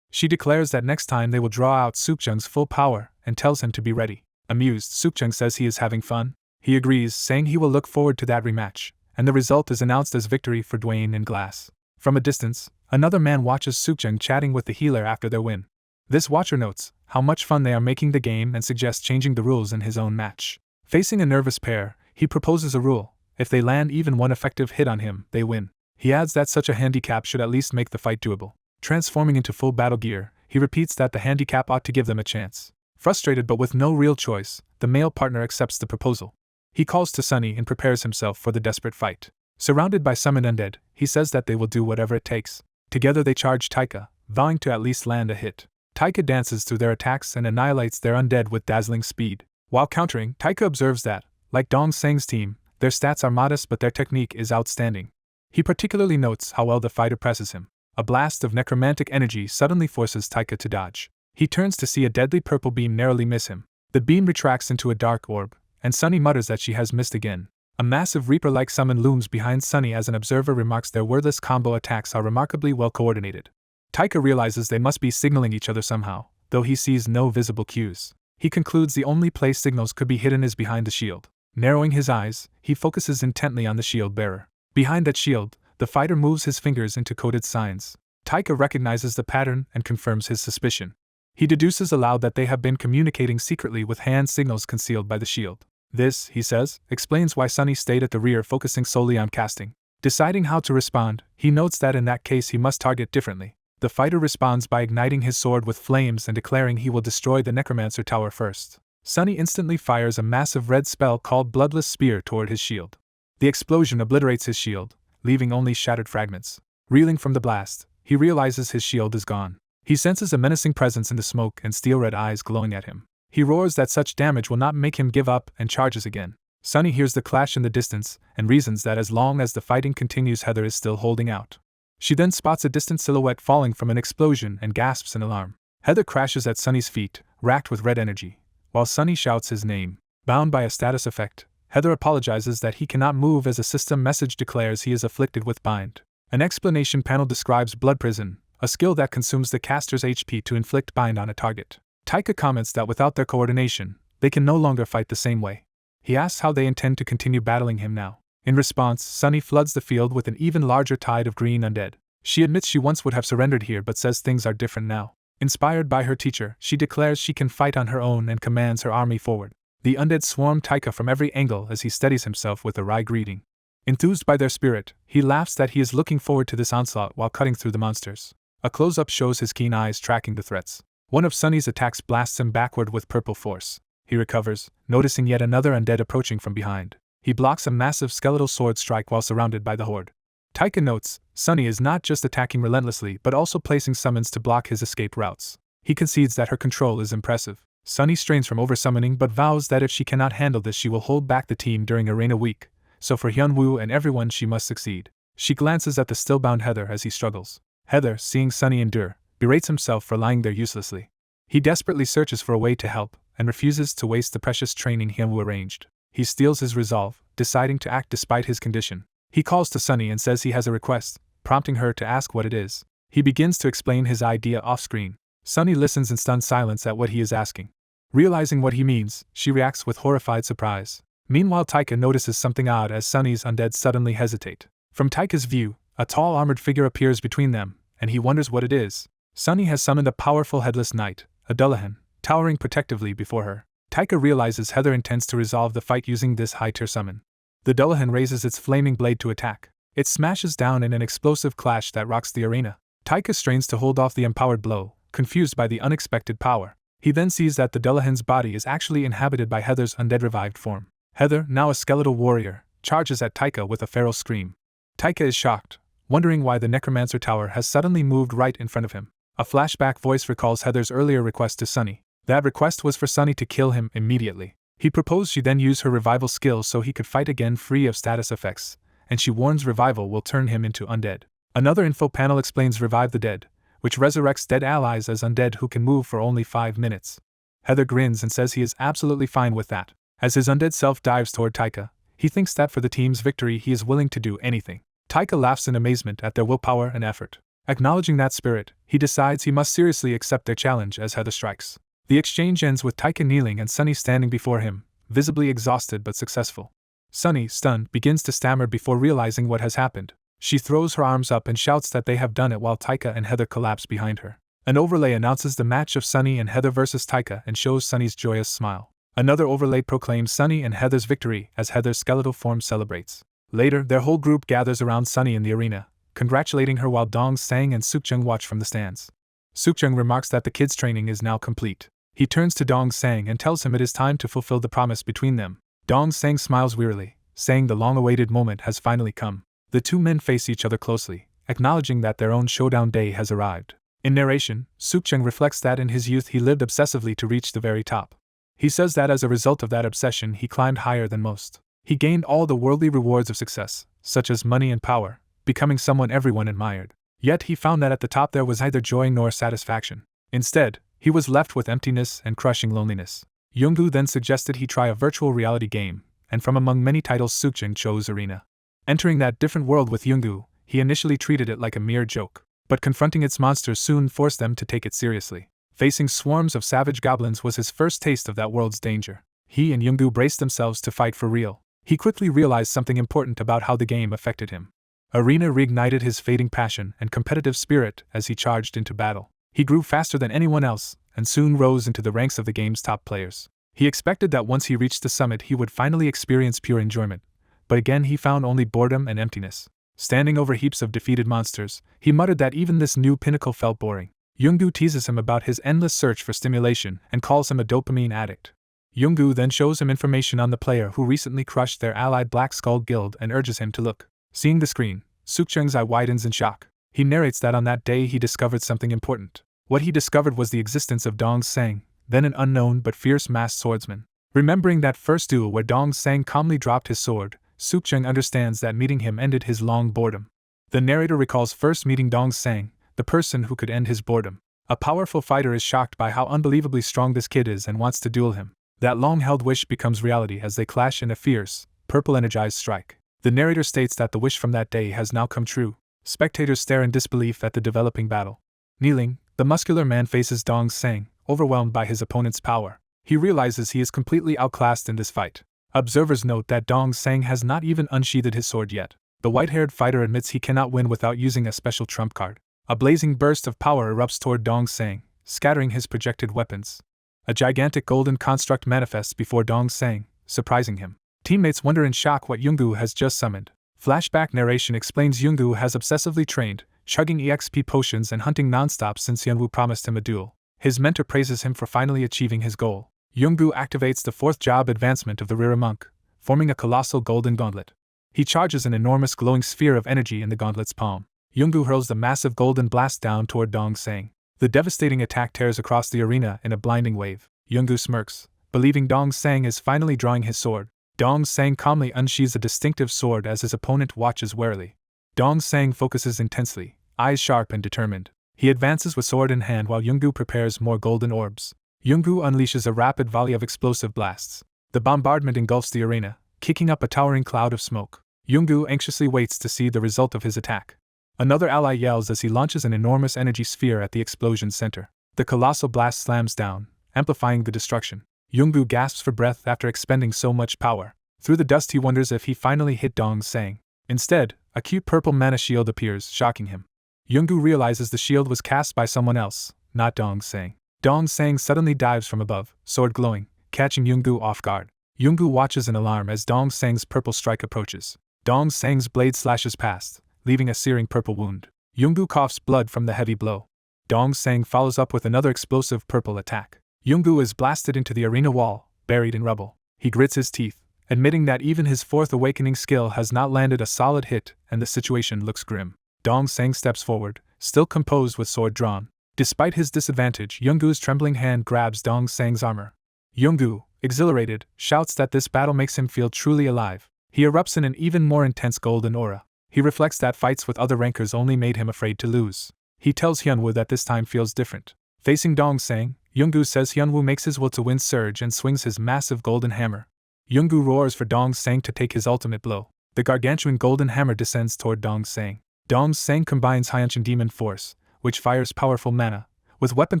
She declares that next time they will draw out Sukjung's full power and tells him to be ready. Amused, Sukjung says he is having fun. He agrees, saying he will look forward to that rematch, and the result is announced as victory for Dwayne and Glass. From a distance, another man watches Sukjung chatting with the healer after their win. This watcher notes how much fun they are making the game and suggests changing the rules in his own match. Facing a nervous pair, he proposes a rule: if they land even one effective hit on him, they win. He adds that such a handicap should at least make the fight doable. Transforming into full battle gear, he repeats that the handicap ought to give them a chance. Frustrated but with no real choice, the male partner accepts the proposal. He calls to Sunny and prepares himself for the desperate fight. Surrounded by summoned undead, he says that they will do whatever it takes. Together they charge Taika, vowing to at least land a hit. Taika dances through their attacks and annihilates their undead with dazzling speed. While countering, Taika observes that, like Dong Sang's team, their stats are modest but their technique is outstanding. He particularly notes how well the fighter presses him. A blast of necromantic energy suddenly forces Taika to dodge. He turns to see a deadly purple beam narrowly miss him. The beam retracts into a dark orb, and Sunny mutters that she has missed again. A massive Reaper-like summon looms behind Sunny as an observer remarks their wordless combo attacks are remarkably well coordinated. Taika realizes they must be signaling each other somehow, though he sees no visible cues. He concludes the only place signals could be hidden is behind the shield. Narrowing his eyes, he focuses intently on the shield bearer. Behind that shield, the fighter moves his fingers into coded signs. Taika recognizes the pattern and confirms his suspicion. He deduces aloud that they have been communicating secretly with hand signals concealed by the shield. This, he says, explains why Sunny stayed at the rear focusing solely on casting. Deciding how to respond, he notes that in that case he must target differently. The fighter responds by igniting his sword with flames and declaring he will destroy the Necromancer Tower first. Sunny instantly fires a massive red spell called Bloodless Spear toward his shield. The explosion obliterates his shield, leaving only shattered fragments. Reeling from the blast, he realizes his shield is gone. He senses a menacing presence in the smoke and steel-red eyes glowing at him. He roars that such damage will not make him give up and charges again. Sunny hears the clash in the distance and reasons that as long as the fighting continues, Heather is still holding out. She then spots a distant silhouette falling from an explosion and gasps in alarm. Heather crashes at Sunny's feet, racked with red energy, while Sunny shouts his name. Bound by a status effect, Heather apologizes that he cannot move as a system message declares he is afflicted with bind. An explanation panel describes Blood Prison, a skill that consumes the caster's HP to inflict bind on a target. Taika comments that without their coordination, they can no longer fight the same way. He asks how they intend to continue battling him now. In response, Sunny floods the field with an even larger tide of green undead. She admits she once would have surrendered here but says things are different now. Inspired by her teacher, she declares she can fight on her own and commands her army forward. The undead swarm Taika from every angle as he steadies himself with a wry greeting. Enthused by their spirit, he laughs that he is looking forward to this onslaught while cutting through the monsters. A close-up shows his keen eyes tracking the threats. One of Sunny's attacks blasts him backward with purple force. He recovers, noticing yet another undead approaching from behind. He blocks a massive skeletal sword strike while surrounded by the horde. Taika notes, Sunny is not just attacking relentlessly but also placing summons to block his escape routes. He concedes that her control is impressive. Sunny strains from oversummoning but vows that if she cannot handle this she will hold back the team during Arena Week, so for Hyunwoo and everyone she must succeed. She glances at the still-bound Heather as he struggles. Heather, seeing Sunny endure, berates himself for lying there uselessly. He desperately searches for a way to help, and refuses to waste the precious training Hyunwoo arranged. He steels his resolve, deciding to act despite his condition. He calls to Sunny and says he has a request, prompting her to ask what it is. He begins to explain his idea off-screen. Sunny listens in stunned silence at what he is asking. Realizing what he means, she reacts with horrified surprise. Meanwhile, Taika notices something odd as Sunny's undead suddenly hesitate. From Taika's view, a tall armored figure appears between them, and he wonders what it is. Sunny has summoned a powerful headless knight, a deletion, towering protectively before her. Taika realizes Heather intends to resolve the fight using this high-tier summon. The deletion raises its flaming blade to attack. It smashes down in an explosive clash that rocks the arena. Taika strains to hold off the empowered blow, confused by the unexpected power. He then sees that the deletion's body is actually inhabited by Heather's undead revived form. Heather, now a skeletal warrior, charges at Taika with a feral scream. Taika is shocked, wondering why the necromancer tower has suddenly moved right in front of him. A flashback voice recalls Heather's earlier request to Sunny. That request was for Sunny to kill him immediately. He proposed she then use her revival skills so he could fight again free of status effects, and she warns revival will turn him into undead. Another info panel explains Revive the Dead, which resurrects dead allies as undead who can move for only 5 minutes. Heather grins and says he is absolutely fine with that. As his undead self dives toward Taika, he thinks that for the team's victory he is willing to do anything. Taika laughs in amazement at their willpower and effort. Acknowledging that spirit, he decides he must seriously accept their challenge as Heather strikes. The exchange ends with Taika kneeling and Sunny standing before him, visibly exhausted but successful. Sunny, stunned, begins to stammer before realizing what has happened. She throws her arms up and shouts that they have done it while Taika and Heather collapse behind her. An overlay announces the match of Sunny and Heather versus Taika and shows Sunny's joyous smile. Another overlay proclaims Sunny and Heather's victory as Heather's skeletal form celebrates. Later, their whole group gathers around Sunny in the arena, congratulating her while Dong Sang and Sukjung watch from the stands. Sukjung remarks that the kid's training is now complete. He turns to Dong Sang and tells him it is time to fulfill the promise between them. Dong Sang smiles wearily, saying the long-awaited moment has finally come. The two men face each other closely, acknowledging that their own showdown day has arrived. In narration, Sukjung reflects that in his youth he lived obsessively to reach the very top. He says that as a result of that obsession he climbed higher than most. He gained all the worldly rewards of success, such as money and power, becoming someone everyone admired. Yet he found that at the top there was neither joy nor satisfaction. Instead, he was left with emptiness and crushing loneliness. Yoongu then suggested he try a virtual reality game, and from among many titles Sukjung chose Arena. Entering that different world with Yoongu, he initially treated it like a mere joke, but confronting its monsters soon forced them to take it seriously. Facing swarms of savage goblins was his first taste of that world's danger. He and Yoongu braced themselves to fight for real. He quickly realized something important about how the game affected him. Arena reignited his fading passion and competitive spirit as he charged into battle. He grew faster than anyone else, and soon rose into the ranks of the game's top players. He expected that once he reached the summit he would finally experience pure enjoyment, but again he found only boredom and emptiness. Standing over heaps of defeated monsters, he muttered that even this new pinnacle felt boring. Yoongu teases him about his endless search for stimulation and calls him a dopamine addict. Yoongu then shows him information on the player who recently crushed their allied Black Skull Guild and urges him to look. Seeing the screen, Sukjung's eye widens in shock. He narrates that on that day he discovered something important. What he discovered was the existence of Dong Sang, then an unknown but fierce masked swordsman. Remembering that first duel where Dong Sang calmly dropped his sword, Sukjung understands that meeting him ended his long boredom. The narrator recalls first meeting Dong Sang, the person who could end his boredom. A powerful fighter is shocked by how unbelievably strong this kid is and wants to duel him. That long-held wish becomes reality as they clash in a fierce, purple-energized strike. The narrator states that the wish from that day has now come true. Spectators stare in disbelief at the developing battle. Kneeling, the muscular man faces Dong Sang, overwhelmed by his opponent's power. He realizes he is completely outclassed in this fight. Observers note that Dong Sang has not even unsheathed his sword yet. The white-haired fighter admits he cannot win without using a special trump card. A blazing burst of power erupts toward Dong Sang, scattering his projected weapons. A gigantic golden construct manifests before Dong Sang, surprising him. Teammates wonder in shock what Yoongu has just summoned. Flashback narration explains Yoongu has obsessively trained, chugging EXP potions and hunting nonstop since Yeonwoo promised him a duel. His mentor praises him for finally achieving his goal. Yoongu activates the 4th job advancement of the Rira Monk, forming a colossal golden gauntlet. He charges an enormous glowing sphere of energy in the gauntlet's palm. Yoongu hurls the massive golden blast down toward Dong Sang. The devastating attack tears across the arena in a blinding wave. Yoongu smirks, believing Dong Sang is finally drawing his sword. Dong Sang calmly unsheathes a distinctive sword as his opponent watches warily. Dong Sang focuses intensely, eyes sharp and determined. He advances with sword in hand while Yoongu prepares more golden orbs. Yoongu unleashes a rapid volley of explosive blasts. The bombardment engulfs the arena, kicking up a towering cloud of smoke. Yoongu anxiously waits to see the result of his attack. Another ally yells as he launches an enormous energy sphere at the explosion center. The colossal blast slams down, amplifying the destruction. Yoongu gasps for breath after expending so much power. Through the dust he wonders if he finally hit Dong Sang. Instead, a cute purple mana shield appears, shocking him. Yoongu realizes the shield was cast by someone else, not Dong Sang. Dong Sang suddenly dives from above, sword glowing, catching Yoongu off guard. Yoongu watches in alarm as Dong Sang's purple strike approaches. Dong Sang's blade slashes past, leaving a searing purple wound. Yoongu coughs blood from the heavy blow. Dong Sang follows up with another explosive purple attack. Yoongu is blasted into the arena wall, buried in rubble. He grits his teeth, admitting that even his fourth awakening skill has not landed a solid hit, and the situation looks grim. Dong Sang steps forward, still composed with sword drawn. Despite his disadvantage, Yoongu's trembling hand grabs Dong Sang's armor. Yoongu, exhilarated, shouts that this battle makes him feel truly alive. He erupts in an even more intense golden aura. He reflects that fights with other rankers only made him afraid to lose. He tells Hyunwoo that this time feels different. Facing Dong Sang, Yoongu says Hyunwoo makes his will to win surge and swings his massive golden hammer. Yoongu roars for Dong Sang to take his ultimate blow. The gargantuan golden hammer descends toward Dong Sang. Dong Sang combines Hyanshin Demon Force, which fires powerful mana, with weapon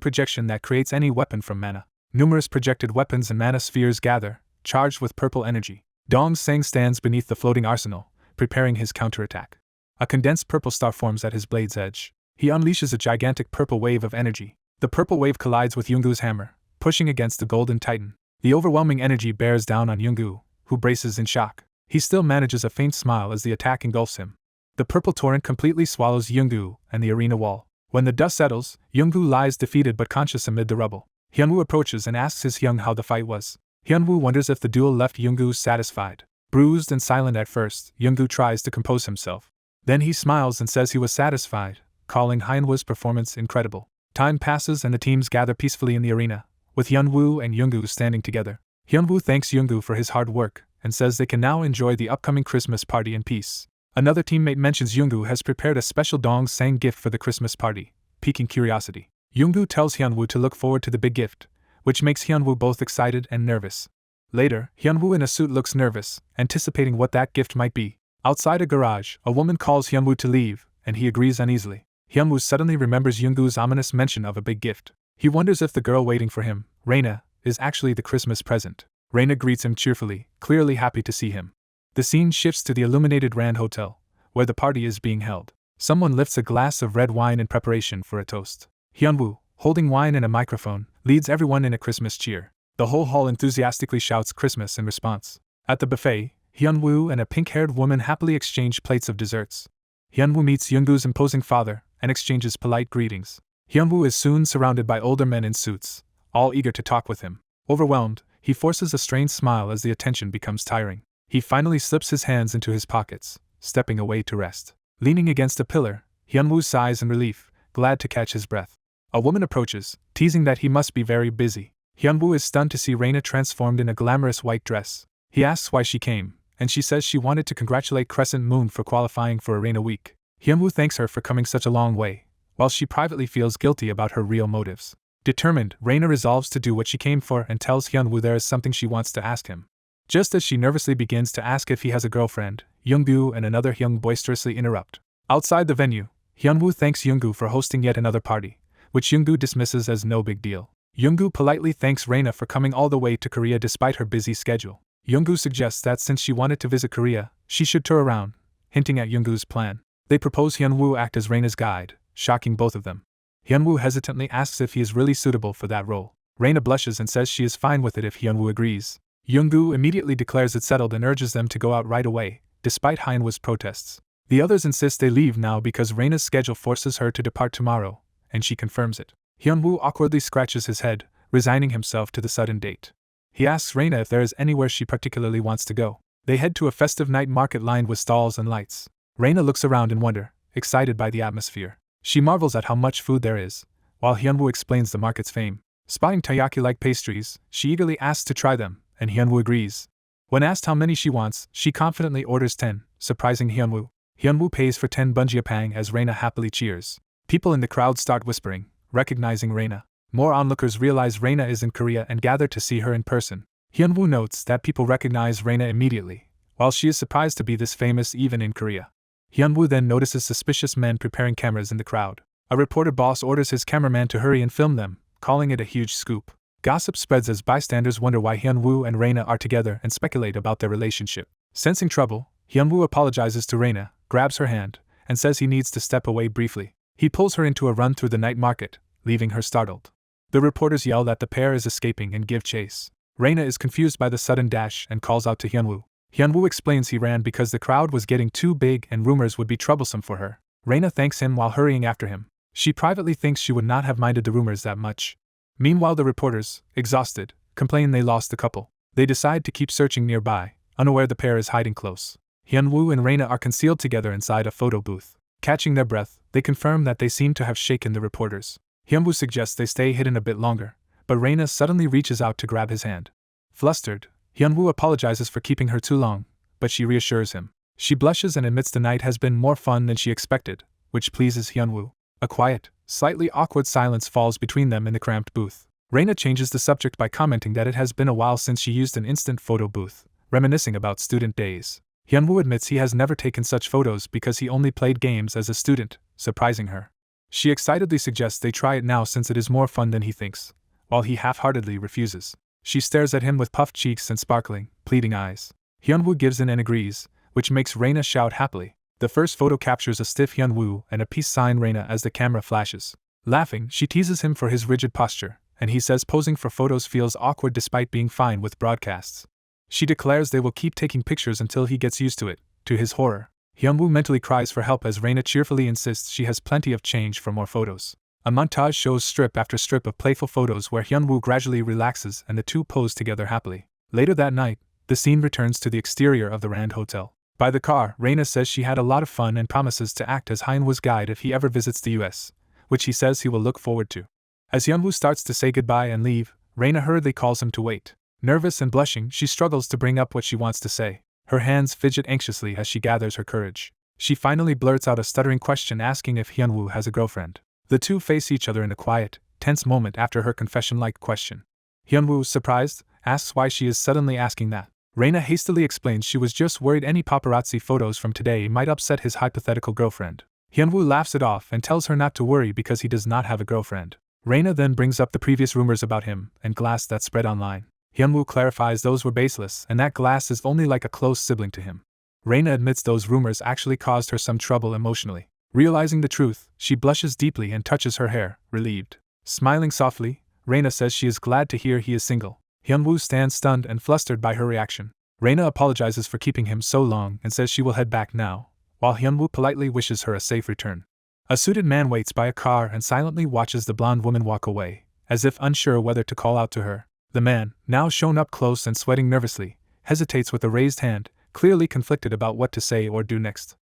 projection that creates any weapon from mana. Numerous projected weapons and mana spheres gather, charged with purple energy. Dong Sang stands beneath the floating arsenal, preparing his counterattack. A condensed purple star forms at his blade's edge. He unleashes a gigantic purple wave of energy. The purple wave collides with Yoongu's hammer, pushing against the golden titan. The overwhelming energy bears down on Yoongu, who braces in shock. He still manages a faint smile as the attack engulfs him. The purple torrent completely swallows Yoongu and the arena wall. When the dust settles, Yoongu lies defeated but conscious amid the rubble. Hyunwoo approaches and asks his Hyung how the fight was. Hyunwoo wonders if the duel left Yoongu satisfied. Bruised and silent at first, Yoongu tries to compose himself. Then he smiles and says he was satisfied, calling Hyunwoo's performance incredible. Time passes and the teams gather peacefully in the arena, with Hyunwoo and Yoongu standing together. Hyunwoo thanks Yoongu for his hard work and says they can now enjoy the upcoming Christmas party in peace. Another teammate mentions Yoongu has prepared a special Dong Sang gift for the Christmas party, piquing curiosity. Yoongu tells Hyunwoo to look forward to the big gift, which makes Hyunwoo both excited and nervous. Later, Hyunwoo in a suit looks nervous, anticipating what that gift might be. Outside a garage, a woman calls Hyunwoo to leave, and he agrees uneasily. Hyunwoo suddenly remembers Yoongu's ominous mention of a big gift. He wonders if the girl waiting for him, Reina, is actually the Christmas present. Reina greets him cheerfully, clearly happy to see him. The scene shifts to the illuminated Rand Hotel, where the party is being held. Someone lifts a glass of red wine in preparation for a toast. Hyunwoo, holding wine and a microphone, leads everyone in a Christmas cheer. The whole hall enthusiastically shouts Christmas in response. At the buffet, Hyunwoo and a pink-haired woman happily exchange plates of desserts. Hyunwoo meets Yoongu's imposing father and exchanges polite greetings. Hyunwoo is soon surrounded by older men in suits, all eager to talk with him. Overwhelmed, he forces a strained smile as the attention becomes tiring. He finally slips his hands into his pockets, stepping away to rest. Leaning against a pillar, Hyunwoo sighs in relief, glad to catch his breath. A woman approaches, teasing that he must be very busy. Hyunwoo is stunned to see Reina transformed in a glamorous white dress. He asks why she came, and she says she wanted to congratulate Crescent Moon for qualifying for Arena Week. Hyunwoo thanks her for coming such a long way, while she privately feels guilty about her real motives. Determined, Reina resolves to do what she came for and tells Hyunwoo there is something she wants to ask him. Just as she nervously begins to ask if he has a girlfriend, Yoongu and another Hyung boisterously interrupt. Outside the venue, Hyunwoo thanks Yoongu for hosting yet another party, which Yoongu dismisses as no big deal. Yoongu politely thanks Reina for coming all the way to Korea despite her busy schedule. Yoongu suggests that since she wanted to visit Korea, she should tour around, hinting at Yoongu's plan. They propose Hyunwoo act as Reina's guide, shocking both of them. Hyunwoo hesitantly asks if he is really suitable for that role. Reina blushes and says she is fine with it if Hyunwoo agrees. Yoongu immediately declares it settled and urges them to go out right away, despite Hyunwoo's protests. The others insist they leave now because Reina's schedule forces her to depart tomorrow, and she confirms it. Hyunwoo awkwardly scratches his head, resigning himself to the sudden date. He asks Reina if there is anywhere she particularly wants to go. They head to a festive night market lined with stalls and lights. Reina looks around in wonder, excited by the atmosphere. She marvels at how much food there is, while Hyunwoo explains the market's fame. Spotting taiyaki-like pastries, she eagerly asks to try them, and Hyunwoo agrees. When asked how many she wants, she confidently orders 10, surprising Hyunwoo. Hyunwoo pays for 10 bunjiapang as Reina happily cheers. People in the crowd start whispering, recognizing Reina. More onlookers realize Reina is in Korea and gather to see her in person. Hyunwoo notes that people recognize Reina immediately, while she is surprised to be this famous even in Korea. Hyunwoo then notices suspicious men preparing cameras in the crowd. A reporter boss orders his cameraman to hurry and film them, calling it a huge scoop. Gossip spreads as bystanders wonder why Hyunwoo and Reina are together and speculate about their relationship. Sensing trouble, Hyunwoo apologizes to Reina, grabs her hand, and says he needs to step away briefly. He pulls her into a run through the night market, leaving her startled. The reporters yell that the pair is escaping and give chase. Reina is confused by the sudden dash and calls out to Hyunwoo. Hyunwoo explains he ran because the crowd was getting too big and rumors would be troublesome for her. Reina thanks him while hurrying after him. She privately thinks she would not have minded the rumors that much. Meanwhile, the reporters, exhausted, complain they lost the couple. They decide to keep searching nearby, unaware the pair is hiding close. Hyunwoo and Reina are concealed together inside a photo booth. Catching their breath, they confirm that they seem to have shaken the reporters. Hyunwoo suggests they stay hidden a bit longer, but Reina suddenly reaches out to grab his hand. Flustered, Hyunwoo apologizes for keeping her too long, but she reassures him. She blushes and admits the night has been more fun than she expected, which pleases Hyunwoo. A quiet, slightly awkward silence falls between them in the cramped booth. Reina changes the subject by commenting that it has been a while since she used an instant photo booth, reminiscing about student days. Hyunwoo admits he has never taken such photos because he only played games as a student, surprising her. She excitedly suggests they try it now since it is more fun than he thinks, while he half-heartedly refuses. She stares at him with puffed cheeks and sparkling, pleading eyes. Hyunwoo gives in and agrees, which makes Reina shout happily. The first photo captures a stiff Hyunwoo and a peace sign Reina as the camera flashes. Laughing, she teases him for his rigid posture, and he says posing for photos feels awkward despite being fine with broadcasts. She declares they will keep taking pictures until he gets used to it. To his horror, Hyunwoo mentally cries for help as Reina cheerfully insists she has plenty of change for more photos. A montage shows strip after strip of playful photos where Hyunwoo gradually relaxes and the two pose together happily. Later that night, the scene returns to the exterior of the Rand Hotel. By the car, Reina says she had a lot of fun and promises to act as Hyunwoo's guide if he ever visits the US, which he says he will look forward to. As Hyunwoo starts to say goodbye and leave, Reina hurriedly calls him to wait. Nervous and blushing, she struggles to bring up what she wants to say. Her hands fidget anxiously as she gathers her courage. She finally blurts out a stuttering question asking if Hyunwoo has a girlfriend. The two face each other in a quiet, tense moment after her confession-like question. Hyunwoo, surprised, asks why she is suddenly asking that. Reina hastily explains she was just worried any paparazzi photos from today might upset his hypothetical girlfriend. Hyunwoo laughs it off and tells her not to worry because he does not have a girlfriend. Reina then brings up the previous rumors about him and Glass that spread online. Hyunwoo clarifies those were baseless and that Glass is only like a close sibling to him. Reina admits those rumors actually caused her some trouble emotionally. Realizing the truth, she blushes deeply and touches her hair, relieved. Smiling softly, Reina says she is glad to hear he is single. Hyunwoo stands stunned and flustered by her reaction. Reina apologizes for keeping him so long and says she will head back now, while Hyunwoo politely wishes her a safe return. A suited man waits by a car and silently watches the blonde woman walk away, as if unsure whether to call out to her. The man, now shown up close and sweating nervously, hesitates with a raised hand, clearly conflicted about what to say or do next.